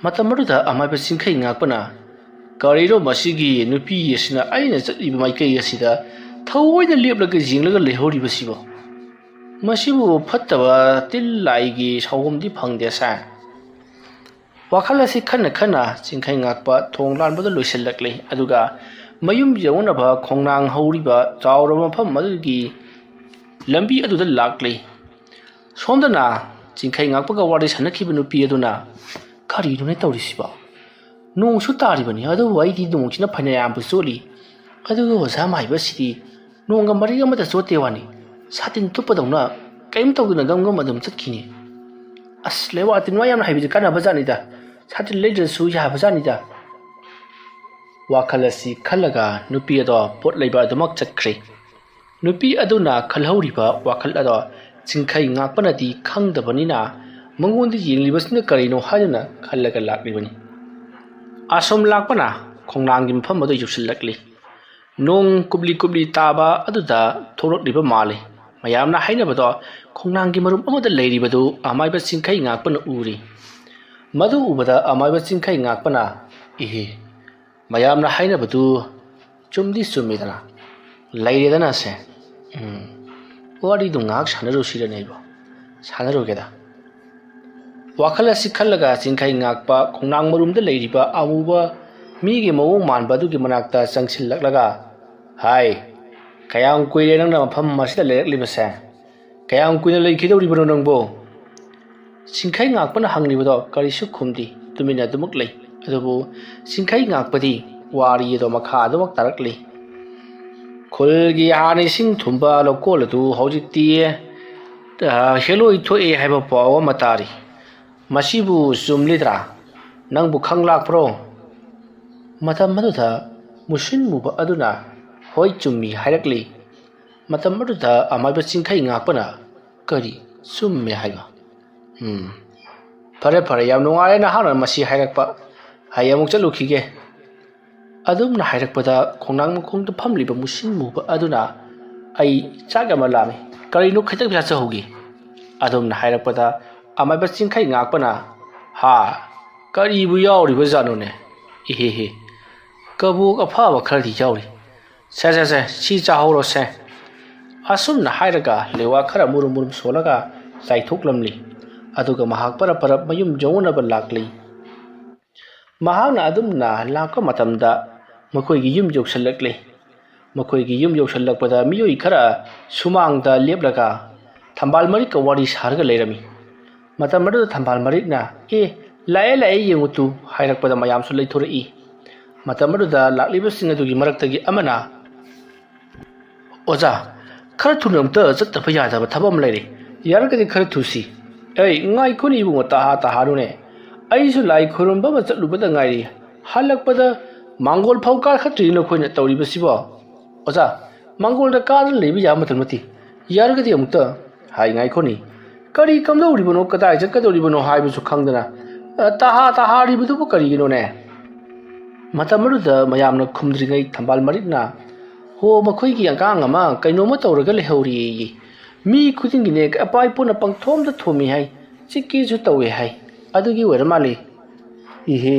matam aduda amaiba chingkhai ngakpana kariro masigi nupi yesina aina chaliba maikai asida thawina leplaga jinglaga lehori basibo masibu phattaba tillaigi sawomdi phangde sa wakhala si khana chingkhai ngakpa thonglan bada loiselakle aduga mayum jawna ba khongnang hauri ba chawrama pham madugi lambi aduda lakle somdana chingkhai ngakpa ga wari sanakhiba nupi aduna khari dune tawrisiba nong su tari bani adu waidi nong china phanayam bu soli aduga osa mai ba sidi nonga mariga mata sote wani satin tupadawna kaim tawduna gamgam adum chatkini aslewa tin wayam haibi kana bazani da satin lejer su ya bazani da wakhalasi khalaga nupi ado pot leiba damak chakre nupi aduna khalhauri ba wakhal ado chingkhai ngakpana di khangdabani na mangondi yenglibasna karino hajana khalaga laklibani asom lakpana khongnang gi mpham ado yusilakli nong kubli taba aduda thorokliba male mayamna hainabado khongnang gi marum amada leiribadu amaiba chingkhai ngakpana uri madu ubada amaiba chingkhai ngakpana mayamna hainabadu chumdi sumidana leiredana se wari du ngak sanaru siranaibo sanaru geda wakhala sikhallaga chingkhai ngakpa khongnang marumda leiriba amuba migi mawong manba du gi manakta changsillaklaga hai kayang kuire nang na pham masida lerakliba kayang kuina leikidoribano nangbo chingkhai ngakpana hanglibado karisu khumdi tumina dumuk lei adubu chingkhai ngakpadi wari do makha dumak tarakli khulgi hani sing thumba lokoladu hojikti heloi thoi haiba pawa matari masibu sumlidra nangbu khanglak pro matam maduda musin muba aduna hoi chummi hairakli matam maduda amaiba chingkhai ngakpana kari summe haiga fare yam nungare na hana masi hairakpa hayamuk chalukhige adumna hairakpada khongnang mukongda phamliba musin muba aduna ai chaga malami kari nu khaitak bya chahogi adumna hairakpada amaiba chingkhai ngakpana ha kari bu yawriba janone kabuk afaba khardi yawri se si chahoro se asumna hairaga lewa khara murum solaga saithoklamli aduga mahak para mayum jawna ba lakli mahakna adumna lakka matamda makoi gi yum joksalakle makoi gi yum joksalakpada miyoi khara sumangda leplaga thambal marik ka wari sarga leirami matamadu thambal marikna lae yengutu hairakpada mayam su leithori matamadu da lakliba singa dugi maraktagi amana oja खर थुनमता चत्तफ यादब थबम लेरे यारगदि खर थुसी ऐ ngai खुनि इबुंग ताहा ताहारुने ऐसु लाई खुरुम बम चलुबद ngai halakpada mangol phau ka khatri no khoina tawri basibo oja mangol da ka lebi ya matamati yargadi amta hai ngai khoni kari kamdori bono kadai jakadori bono hai bu khangdana taha ri bu bu kari gino ne matamaru da mayamna khumdri ngai thambal marikna ho makhoi gi angang ama kaino ma tawraga lehori mi khuding gi ne apai puna pangthom da thomi hai chiki ju tawe hai adugi weramali ihe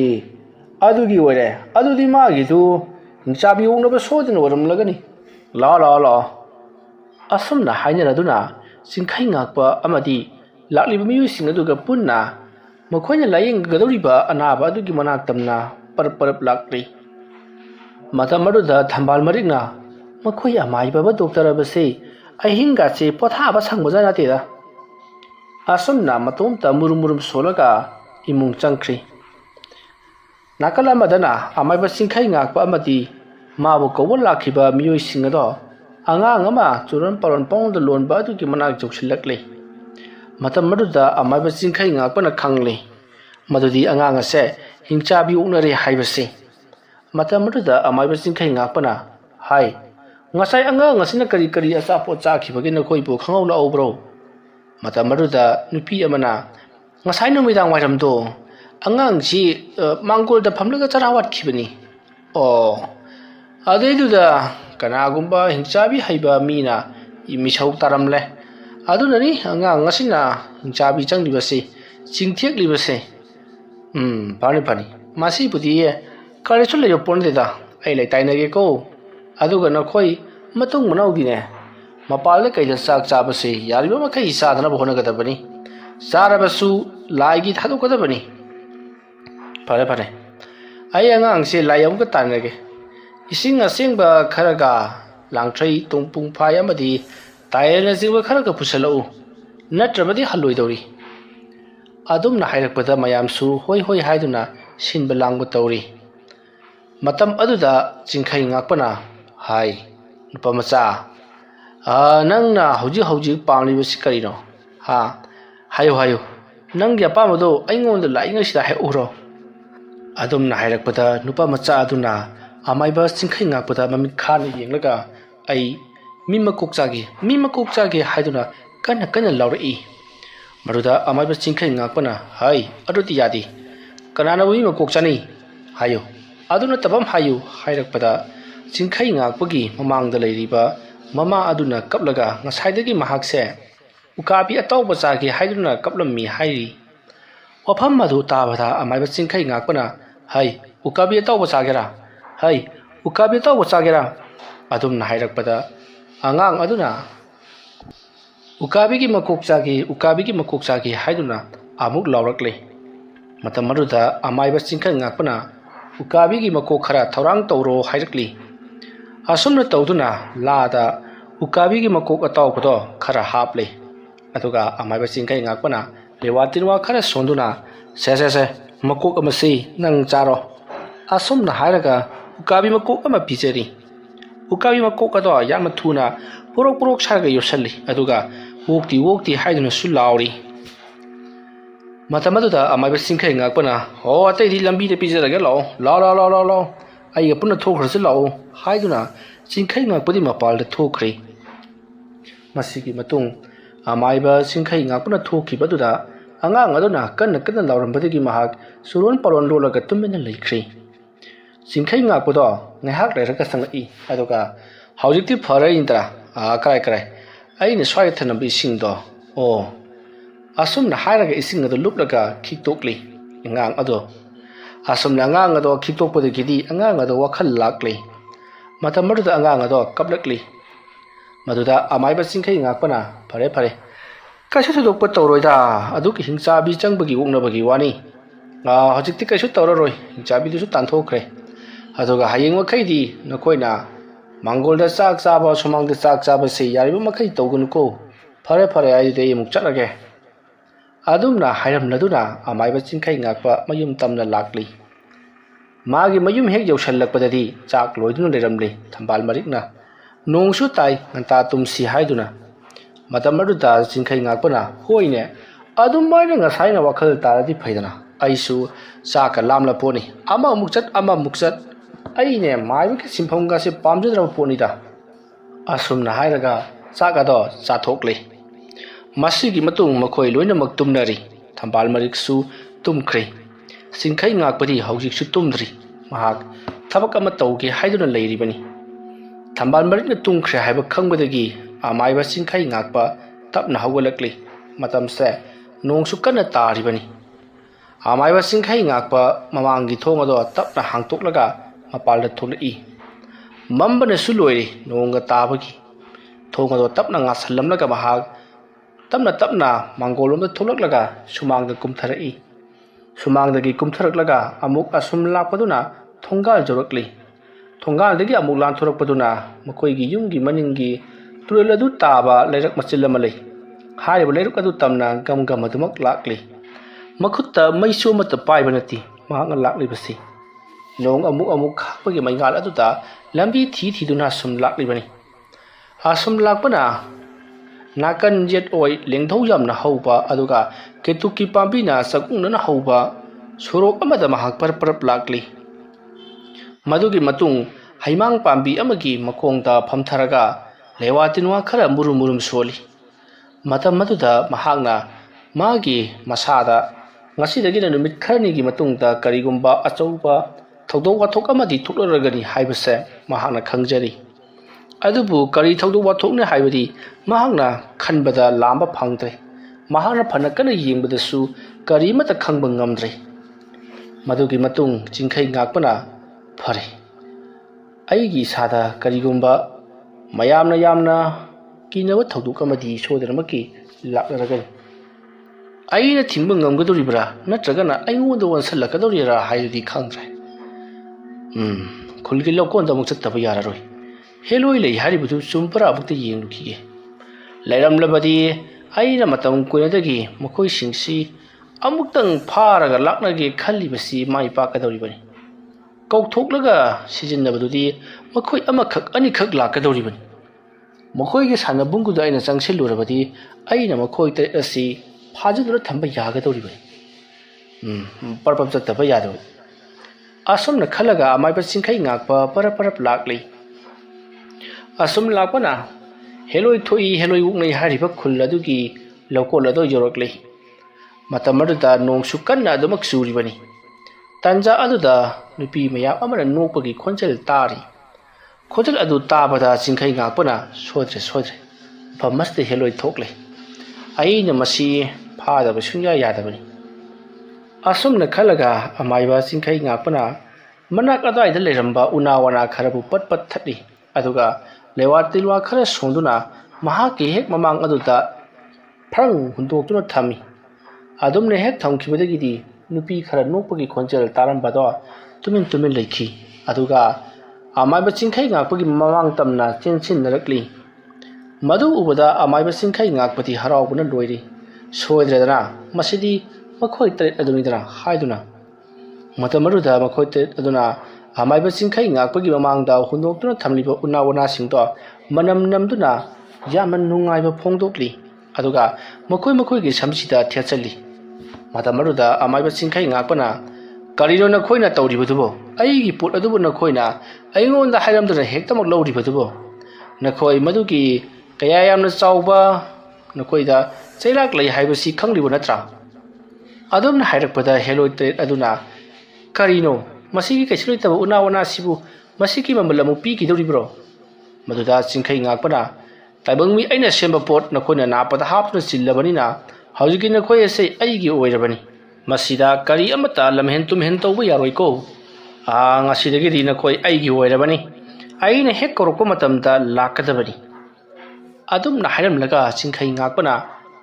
adugi were adudi magi tu chabi ungna ba sodina waram lagani la asumna haina raduna singkhai ngakpa amadi lakli miyu sing aduga punna makhoina laying gadoriba anaba adugi manak tamna par lakri matamadu da thambal marikna makhoi amai baba doctor abase ahinga che potha ba sangbaja na te da asumna matom ta murum solaga imung changkri nakala madana amai ba singkhai ngakpa amadi mabu kowal lakhiba miyoi singado angang ama churan paron pong da lon ba du ki manak joksilakle matam maduda amai ba singkhai ngakpa na khangle madudi angang ase hingchabi unare haibase matam maduda amai ba singkhai ngakpa na hai ngasai angang ngasina kari asa po cha khibagi na khoi bu khangau la obro matam maduda nupi amana ngasai no midang wairam do angang si mangol da phamlaga charawat khibani o adeiduda kanagumba hingchabi haiba mina misau taramle adunani angang ngasina hingchabi changlibase chingthek libase pani masi pudi kare chule yo ponde da ai lai tainage ko aduga na khoi matung manau dine mapal kai da sak chabase yariba makai sadana bhona gada bani sarabasu laigi thadu gada bani pare ai angang se layam ka tanage ising asengba kharaga langtrai tongpung phai amadi tayana singba kharaga pusalau natrabadi haloi dori adum na hairakpada mayam su hoi haiduna sinba langba tawri matam aduda chingkhai ngakpana hai nupa macha nangna hauji pamli basi karino ha hayo nangya pamado aingonda lainga sida hai uro adum na hairakpada nupa macha aduna amai ba chingkhai ngakpada mami khana yenglaga ai mima kokchagi haiduna kana lauri maruda amai ba chingkhai ngakpana hai aduti yadi kanana wi ma kokchani hayo aduna tabam hayo hairakpada chingkhai ngakpagi mamangda leiriba mama aduna kaplaga ngasaidagi mahakse ukabi ataw bachagi haiduna kaplammi hairi wafam madu tabada amai ba chingkhai ngakpana hai ukabi ataw bachagera hai ukabi ataw bachagera adum na hairakpada angang aduna ukabigi makokchagi haiduna amuk laurakle matam maruda amai ba chingkhai ngakpana ukabigi makok khara thorang tawro hairakli asumna tawduna lada ukabigi makok ataw kodo khara haple aduga amai ba chingkhai ngakpana lewatinwa khara sonduna se makok amasi nang charo asumna hairaga ukabi makok ama pijeri ukabi makok ado yama thuna purok sarga yosalli aduga wokti haiduna su lauri matamaduda amai ba chingkhai ngakpana ho atai di lambi de pijeraga lao ai ga puna thokhrasi lao haiduna chingkhai ngakpadi mapal da thokri masigi matung amai ba chingkhai ngakpana thokhibaduda angang aduna kan laurambadigi mahak suron paron lolaga tumena leikri chingkhai ngakpado ngahak rairaka sangai aduga haujikti pharai indra karai aina swai thanam isingdo o asumna hairaga ising adu luplaga khiktokli ngang ado asumna ngang ado khiktokpadi gidi angang ado wakhal lakli matamaruda angang ado kaplakli maduda amai ba chingkhai ngakpana pare kaisa thudokpa tawroida aduki hingchabi changbagi woknabagi wani hojikti kaisu tawraroi hingchabi dusu tanthokre aduga hayeng wakhaidi nakoina mangolda chak chaba sumangda chak chaba se yariba makai tawgunko pare ai de muk chatrage adumna hairamnaduna amai ba chingkhai ngakpa mayum tamna lakli magi mayum hek yausalakpadadi chak loiduna leramli thambal marikna Nongsu tai nganta tumsi haiduna matam aduda jinkhai ngakpana hoine adum maina ngasai na wakhal taradi phaidana aisu chaka lamla poni ama mukchat aine maibi simpham ga se pamjadra poni da asumna hairaga chaka do chathokle masigi matung makhoi loina mak tumnari thambal mariksu tumkhre sinkhai ngakpadi haujik su tumdri mahak thabak ama tauge haiduna leiribani thambal marikna tungkhre haiba khangbadagi amaiba sinkhai ngakpa tapna hawalakli matam se nongsu kana taribani amaiba sinkhai ngakpa mamangi thonga do tapna hangtoklaga mapalda thulai mambana suloi nonga tabagi thonga do tapna ngasallamlaga mahak tapna mangolomda thulaklaga sumangda kumtharai sumangdagi kumtharaklaga amuk asum lakpaduna thongal jorakli thongal dagi amuk lan thorakpaduna makoigi yumgi maningi tureladu taba leirak machillamalai hariba leiruk adu tamna gam adumak lakli makhutta maisu mata paibanati mahanga lakli basi nong amuk khapagi maingal aduda lambi thiduna sum lakli bani asum lakpana nakan jet oi lengthau yamna hauba aduga ketuki pambina sakungna hauba sorok amada mahak par lakli madugi matung haimang pambi amagi makongda phamtharaga lewatinwa khara murum soli matam maduda mahagna magi masada ngasidagi numit kharni gi matungda karigumba achauba thodok wathok amadi thuklaragani haibase mahagna khangjari adubu kari thodok wathokne haibadi mahagna khanbada lamba phangtre mahagna phanakana yengbadasu kari mata khangba ngamdre madugi matung jinkhai ngakpana phare aigi sada karigumba mayamna kinaba thoduk amadi sodaramaki laklaragani aina thimba ngamgadoribra natragana aingoda wansalakadorira haidudi khangdre khulgi lokonda muk chattaba yararoi heloi lei haribudu chumpara abukta yenglukhige lairamlabadi aina matam kuinadagi makoi singsi amuktang pharaga laknage khallibasi mai pakadoribani kauthoklaga sijinnabadudi makoi amakhak anikhak lakadoribani makoi ge sanabunguda aina changsilurabadi aina makoi te asi phajudura thamba yagadoribani parpam chattaba yadoi asumna khalaga amaiba sinkhai ngakpa parap lakli asum lakpana heloi uknai hariba khulladugi lokolado yorakli matamaduda nongsu kanna adumak suribani tanja aduda nupi maya amana nokpagi khonjel tari khonjel adu tabada sinkhai ngakpana sodre pamaste heloi thokle aina masi phada basungya yadabani asumna khalaga amaiba sinkhai ngakpana manak adai da leramba unawana kharabu pat thadi aduga lewatilwa khara sonduna mahaki hek mamang aduda phrang hundoktuna thami adumne hek thamkhibadagidi nupi khara nokpagi khonjel tarambado tumin leikhi aduga amaiba sinkhai ngakpagi mamang tamna chenchin narakli madu ubada amaiba sinkhai ngakpati haraubuna loiri soidredana masidi makhoi tret adunidana haiduna matamaruda makhoi tret aduna amaiba sinkhai ngakpagi mamangda hundoktuna thamliba unawana singdo manam namduna yaman nungaiba phongdokli aduga makhoi gi samsida thechali matamaruda amaiba sinkhai ngakpana karino na khoina tawribadubo aigi put adubu na khoina aingonda hairamdana hektamak lawribadubo na khoi madugi kaya yamna chawba na khoida chailak lei haibasi khangribo natra adumna hairakpada heloi tret aduna karino masigi kaisiloi taba unawana sibu masigi mamalamu pi kidoribro maduda sinkhai ngakpana taibangmi aina semba pot na khoina napada hapna chillabanina haujiki na khoi ase aigi oirabani masida kari amata lamhen tumhen tawba yaroi ko ngasidagi dina khoi aigi oirabani aina hek korokko matamda lakadabani adumna hairamlaga sinkhai ngakpana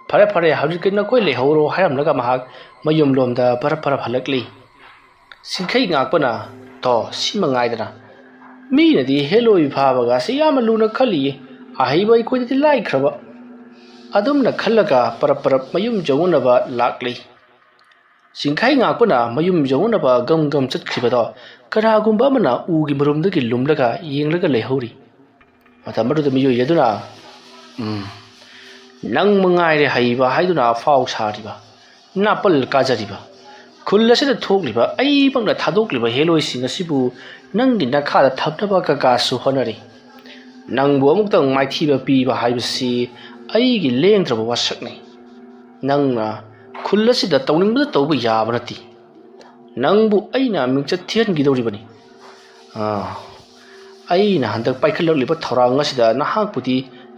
fare haujiki na khoi lehoro hairamlaga mahak mayum lomda para halakli sinkhai ngakpana to simangaidana minadi heloi bhabaga se yama luna khali ahaiba ikoi lai khraba adumna khallaga parap mayum jawnaba lakli sinkhai ngakpana mayum jawnaba gam chatkhibado kanagumba mana ugi marumdagi lumlaga yenglaga lehori ꯃꯇꯝ ꯑꯗꯨꯗ ꯃꯤꯑꯣꯏ ꯑꯗꯨꯅ ꯅꯪ ꯃꯉꯥꯏꯔꯦ ꯍꯩꯕ ꯍꯥꯏꯗꯨꯅ ꯐꯥꯎ ꯁꯥꯔꯤꯕ ꯅꯥꯄꯜ ꯀꯥꯖꯔꯤꯕ ꯈꯨꯜ ꯑꯁꯤꯗ ꯊꯣꯛꯂꯤꯕ ꯑꯩꯃꯛꯅ ꯊꯥꯗꯣꯛꯂꯤꯕ ꯍꯦꯂꯣꯏꯁꯤꯡ ꯑꯁꯤꯕꯨ ꯅꯪꯒꯤ ꯅꯈꯥꯗ ꯊꯝꯅꯕ ꯀꯀꯥꯁꯨ ꯍꯣꯠꯅꯔꯤ ꯅꯪꯕꯨ ꯑꯃꯨꯛꯇꯪ ꯃꯥꯏꯊꯤꯕ ꯄꯤꯕ ꯍꯥꯏꯕꯁꯤ ꯑꯩꯒꯤ ꯂꯦꯡꯗ꯭ꯔꯕ ꯋꯥꯁꯛꯅꯤ ꯅꯪꯅ ꯈꯨꯜ ꯑꯁꯤꯗ ꯇꯧꯅꯤꯡꯕꯗ ꯇꯧꯕ ꯌꯥꯕ ꯅꯠꯇꯦ ꯅꯪꯕꯨ ꯑꯩꯅ ꯃꯤꯡꯆꯠ ꯊꯤꯍꯟꯈꯤꯗꯧꯔꯤꯕꯅꯤ ꯑꯩꯅ ꯍꯟꯗꯛ ꯄꯥꯏꯈꯠꯂꯛꯂꯤꯕ ꯊꯧꯔꯥꯡ ꯑꯁꯤꯗ ꯅꯍꯥꯛꯄꯨꯗꯤ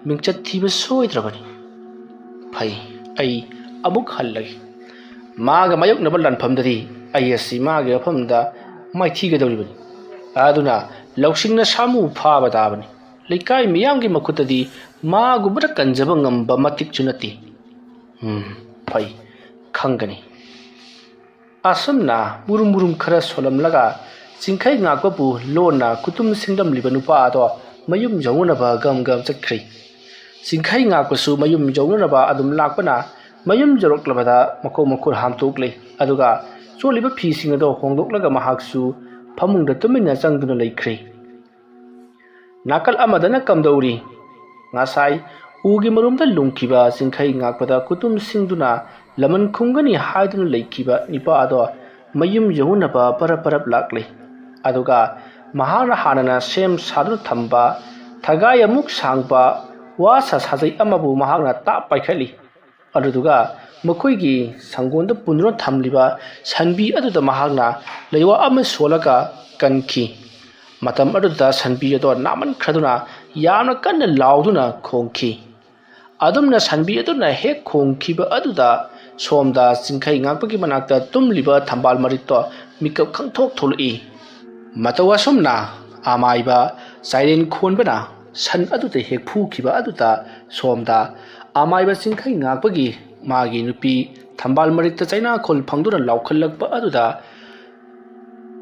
ꯃꯤꯡꯆꯠ ꯊꯤꯕ ꯁꯣꯏꯗ꯭ꯔꯕꯅꯤ ꯐꯩ ꯑꯩ ꯑꯃꯨꯛ ꯍꯜꯂꯒꯦ ꯃꯥꯒ ꯃꯥꯌꯣꯛꯅꯕ ꯂꯥꯟꯐꯝꯗꯗꯤ ꯑꯩ ꯑꯁꯤ ꯃꯥꯒꯤ ꯃꯐꯝꯗ ꯃꯥꯏꯊꯤꯒꯗꯧꯔꯤꯕꯅꯤ ꯑꯗꯨꯅ ꯂꯧꯁꯤꯡꯅ ꯁꯥꯃꯨ ꯐꯥꯕ ꯇꯥꯕꯅꯤ ꯂꯩꯀꯥꯏ ꯃꯤꯌꯥꯝꯒꯤ ꯃꯈꯨꯠꯇꯗꯤ ꯃꯥꯒꯨꯝꯕꯗ ꯀꯟꯖꯕ ꯉꯝꯕ ꯃꯇꯤꯛꯁꯨ ꯅꯠꯇꯦ ꯐꯩ ꯈꯪꯒꯅꯤ ꯑꯁꯨꯝꯅ ꯃꯨꯔꯨꯝ ꯃꯨꯔꯨꯝ ꯈꯔ ꯁꯣꯜꯂꯝꯂꯒ ꯆꯤꯡꯈꯩ ꯉꯥꯛꯄꯕꯨ ꯂꯣꯟꯅ ꯈꯨꯇꯨꯝ ꯁꯤꯡꯂꯝꯂꯤꯕ ꯅꯨꯄꯥ ꯑꯗꯣ ꯃꯌꯨꯝ ꯌꯧꯅꯅꯕ ꯒꯝ ꯒꯝ ꯆꯠꯈ꯭ꯔꯤ ꯆꯤꯡꯈꯩ ꯉꯥꯛꯄꯁꯨ ꯃꯌꯨꯝ ꯌꯧꯅꯅꯕ ꯑꯗꯨꯝ ꯂꯥꯛꯄꯅ ꯃꯌꯨꯝ ꯌꯧꯔꯛꯂꯕꯗ ꯃꯈꯣꯡ ꯃꯈꯨꯠ ꯍꯥꯝꯇꯣꯛꯂꯤ ꯑꯗꯨꯒ ꯆꯣꯠꯂꯤꯕ ꯐꯤꯁꯤꯡ ꯑꯗꯣ ꯍꯣꯡꯗꯣꯛꯂꯒ ꯃꯍꯥꯛꯁꯨ ꯐꯃꯨꯡꯗ ꯇꯨꯃꯤꯟꯅ ꯆꯪꯗꯨꯅ ꯂꯩꯈ꯭ꯔꯤ ꯅꯥꯀꯜ ꯑꯃꯗꯅ ꯀꯝꯗꯧꯔꯤ ꯉꯁꯥꯏ ꯎꯒꯤ ꯃꯔꯨꯝꯗ ꯂꯨꯝꯈꯤꯕ ꯆꯤꯡꯈꯩ ꯉꯥꯛꯄꯗ ꯈꯨꯇꯨꯝ ꯁꯤꯡꯗꯨꯅ ꯂꯃꯟ ꯈꯨꯝꯒꯅꯤ ꯍꯥꯏꯗꯨꯅ ꯂꯩꯈꯤꯕ ꯅꯨꯄꯥ ꯑꯗꯣ ꯃꯌꯨꯝ ꯌꯧꯅꯕ ꯄꯔꯞ ꯄꯔꯞ ꯂꯥꯛꯂꯤ ꯑꯗꯨꯒ ꯃꯍꯥꯛꯅ ꯍꯥꯟꯅꯅ ꯁꯦꯝ ꯁꯥꯗꯨꯅ ꯊꯝꯕ ꯊꯒꯥꯏ ꯑꯃꯨꯛ ꯁꯥꯡꯕ ꯋꯥꯁꯥ ꯁꯥꯖꯩ ꯑꯃꯕꯨ ꯃꯍꯥꯛꯅ ꯇꯥꯞ ꯄꯥꯏꯈꯠꯂꯤ ꯑꯗꯨꯗꯨꯒ ꯃꯈꯣꯏꯒꯤ ꯁꯪꯒꯣꯟꯗ ꯄꯨꯟꯗꯨꯅ ꯊꯝꯂꯤꯕ ꯁꯟꯕꯤ ꯑꯗꯨꯗ ꯃꯍꯥꯛꯅ ꯂꯩꯋꯥ ꯑꯃ ꯁꯣꯜꯂꯒ ꯀꯟꯈꯤ ꯃꯇꯝ ꯑꯗꯨꯗ ꯁꯟꯕꯤ ꯑꯗꯣ ꯅꯥꯃꯟꯈ꯭ꯔꯗꯨꯅ ꯌꯥꯝꯅ ꯀꯟꯅ ꯂꯥꯎꯗꯨꯅ ꯈꯣꯡꯈꯤ ꯑꯗꯨꯝꯅ ꯁꯟꯕꯤ ꯑꯗꯨꯅ ꯍꯦꯛ ꯈꯣꯡꯈꯤꯕ ꯑꯗꯨꯗ ꯁꯣꯝꯗ ꯆꯤꯡꯈꯩ ꯉꯥꯛꯄꯒꯤ ꯃꯅꯥꯛꯇ ꯇꯨꯝꯂꯤꯕ ꯊꯝꯕꯥꯜ ꯃꯔꯤꯛꯇꯣ ꯃꯤꯀꯞ ꯈꯪꯊꯣꯛ ꯊꯣꯛꯂꯛꯏ ꯃꯇꯧ ꯑꯁꯨꯝꯅ ꯑꯃꯥꯏꯕ ꯆꯥꯏꯔꯦꯟ ꯈꯣꯟꯕꯅ ꯁꯟ ꯑꯗꯨꯗ ꯍꯦꯛ ꯐꯨꯈꯤꯕ ꯑꯗꯨꯗ ꯁꯣꯝꯗ ꯑꯃꯥꯏꯕ ꯆꯤꯡꯈꯩ ꯉꯥꯛꯄꯒꯤ ꯃꯥꯒꯤ ꯅꯨꯄꯤ ꯊꯝꯕꯥꯜ ꯃꯔꯤꯛꯇ ꯆꯩꯅꯥꯈꯣꯜ ꯐꯪꯗꯨꯅ ꯂꯥꯎꯈꯠꯂꯛꯄ ꯑꯗꯨꯗ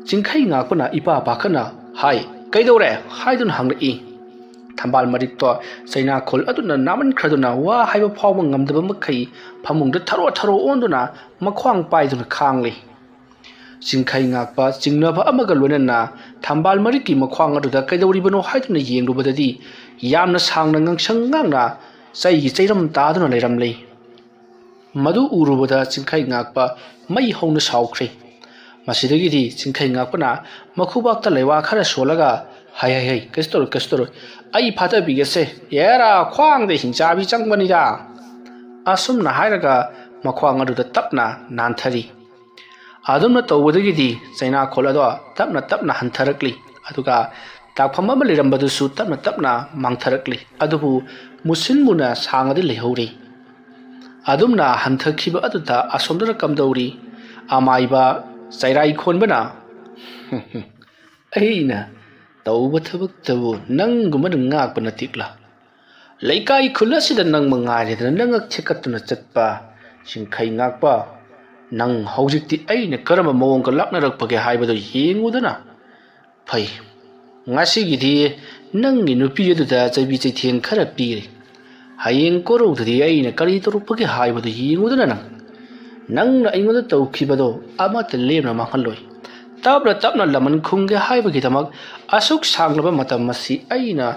ꯆꯤꯡꯈꯩ ꯉꯥꯛꯄꯅ ꯏꯄꯥ ꯄꯥꯈꯠꯅ ꯍꯥꯏ ꯀꯩꯗꯧꯔꯦ ꯍꯥꯏꯗꯨꯅ ꯍꯪꯂꯛꯏ ꯊꯝꯕꯥꯜ ꯃꯔꯤꯛꯇꯣ ꯆꯩꯅꯥꯈꯣꯜ ꯑꯗꯨꯅ ꯅꯥꯃꯟꯈ꯭ꯔꯗꯨꯅ ꯋꯥ ꯍꯥꯏꯕ ꯐꯥꯎꯕ ꯉꯝꯗꯕ ꯃꯈꯩ ꯐꯃꯨꯡꯗ ꯊꯔꯣ ꯊꯔꯣ ꯑꯣꯟꯗꯨꯅ ꯃꯈ꯭ꯋꯥꯡ ꯄꯥꯏꯗꯨꯅ ꯈꯥꯡꯂꯤ ꯆꯤꯡꯈꯩ ꯉꯥꯛꯄ ꯆꯤꯡꯅꯕ ꯑꯃꯒ ꯂꯣꯏꯅꯅ ꯊꯝꯕꯥꯜ ꯃꯔꯤꯛꯀꯤ ꯃꯈ꯭ꯋꯥꯡ ꯑꯗꯨꯗ ꯀꯩꯗꯧꯔꯤꯕꯅꯣ ꯍꯥꯏꯗꯨꯅ ꯌꯦꯡꯂꯨꯕꯗꯗꯤ ꯌꯥꯝꯅ ꯁꯥꯡꯅ ꯉꯪꯁꯪ ꯉꯥꯡꯅ ꯆꯩꯒꯤ ꯆꯩꯔꯝ ꯇꯥꯗꯨꯅ ꯂꯩꯔꯝꯂꯤ ꯃꯗꯨ ꯎꯔꯨꯕꯗ ꯆꯤꯡꯈꯩ ꯉꯥꯛꯄ ꯃꯩ ꯍꯧꯅ ꯁꯥꯎꯈ꯭ꯔꯤ ꯃꯁꯤꯗꯒꯤꯗꯤ ꯆꯤꯡꯈꯩ ꯉꯥꯛꯄꯅ ꯃꯈꯨꯕꯥꯛꯇ ꯂꯩꯋꯥ ꯈꯔ ꯁꯣꯜꯂꯒ ꯍꯩ ꯍꯩ ꯍꯩ ꯀꯩꯁꯨ ꯇꯧꯔꯣꯏ ꯑꯩ ꯐꯥꯊꯕꯤꯒꯦꯁꯦ ꯑꯦꯔꯥ ꯈ꯭ꯋꯥꯡꯗ ꯍꯤꯡꯆꯥꯕꯤ ꯆꯪꯕꯅꯤꯗ ꯑꯁꯨꯝꯅ ꯍꯥꯏꯔꯒ ꯃꯈ꯭ꯋꯥꯡ ꯑꯗꯨꯗ ꯇꯞꯅ ꯅꯥꯟꯊꯔꯤ ꯑꯗꯨꯝꯅ ꯇꯧꯕꯗꯒꯤꯗꯤ ꯆꯩꯅꯥꯈꯣꯜ ꯑꯗꯣ ꯇꯞꯅ ꯇꯞꯅ ꯍꯟꯊꯔꯛꯂꯤ ꯑꯗꯨꯒ ꯇꯥꯛꯐꯝ ꯑꯃ ꯂꯩꯔꯝꯕꯗꯨꯁꯨ ꯇꯞꯅ ꯇꯞꯅ ꯃꯥꯡꯊꯔꯛꯂꯤ ꯑꯗꯨꯕꯨ ꯃꯨꯁꯤꯟ ꯃꯨꯅ ꯁꯥꯡꯉꯗꯤ ꯂꯩꯍꯧꯔꯤ ꯑꯗꯨꯝꯅ ꯍꯟꯊꯈꯤꯕ ꯑꯗꯨꯗ ꯑꯁꯣꯝꯗꯅ ꯀꯝꯗꯧꯔꯤ ꯑꯃꯥꯏꯕ ꯆꯩꯔꯥꯏ ꯈꯣꯟꯕꯅ ꯑꯩꯅ ꯇꯧꯕ ꯊꯕꯛꯇꯕꯨ ꯅꯪꯒꯨꯝꯕꯅ ꯉꯥꯛꯄ ꯅꯠꯇꯦꯛꯂꯥ ꯂꯩꯀꯥꯏ ꯈꯨꯜ ꯑꯁꯤꯗ ꯅꯪ ꯃꯉꯥꯏꯔꯦꯗꯅ ꯅꯉꯛ ꯊꯦꯛꯀꯠꯇꯨꯅ ꯆꯠꯄ ꯆꯤꯡꯈꯩ ꯉꯥꯛꯄ ꯅꯪ ꯍꯧꯖꯤꯛꯇꯤ ꯑꯩꯅ ꯀꯔꯝꯕ ꯃꯑꯣꯡꯒ ꯂꯥꯛꯅꯔꯛꯄꯒꯦ ꯍꯥꯏꯕꯗꯨ ꯌꯦꯡꯉꯨꯗꯅ ꯐꯩ ꯉꯁꯤꯒꯤꯗꯤ ꯅꯪꯒꯤ ꯅꯨꯄꯤ ꯑꯗꯨꯗ ꯆꯩꯕꯤ ꯆꯩꯊꯦꯡ ꯈꯔ ꯄꯤꯔꯤ ꯍꯌꯦꯡ ꯀꯣꯔꯧꯗꯗꯤ ꯑꯩꯅ ꯀꯔꯤ ꯇꯧꯔꯛꯄꯒꯦ ꯍꯥꯏꯕꯗꯨ ꯌꯦꯡꯉꯨꯗꯅ ꯅꯪꯅ ꯑꯩꯉꯣꯟꯗ ꯇꯧꯈꯤꯕꯗꯣ ꯑꯃꯠꯇ ꯂꯦꯝꯅ ꯃꯥꯡꯍꯜꯂꯣꯏ ꯇꯞꯅ ꯇꯞꯅ ꯂꯃꯟ ꯈꯨꯝꯒꯦ ꯍꯥꯏꯕꯒꯤꯗꯃꯛ ꯑꯁꯨꯛ ꯁꯥꯡꯂꯕ ꯃꯇꯝ ꯑꯁꯤ ꯑꯩꯅ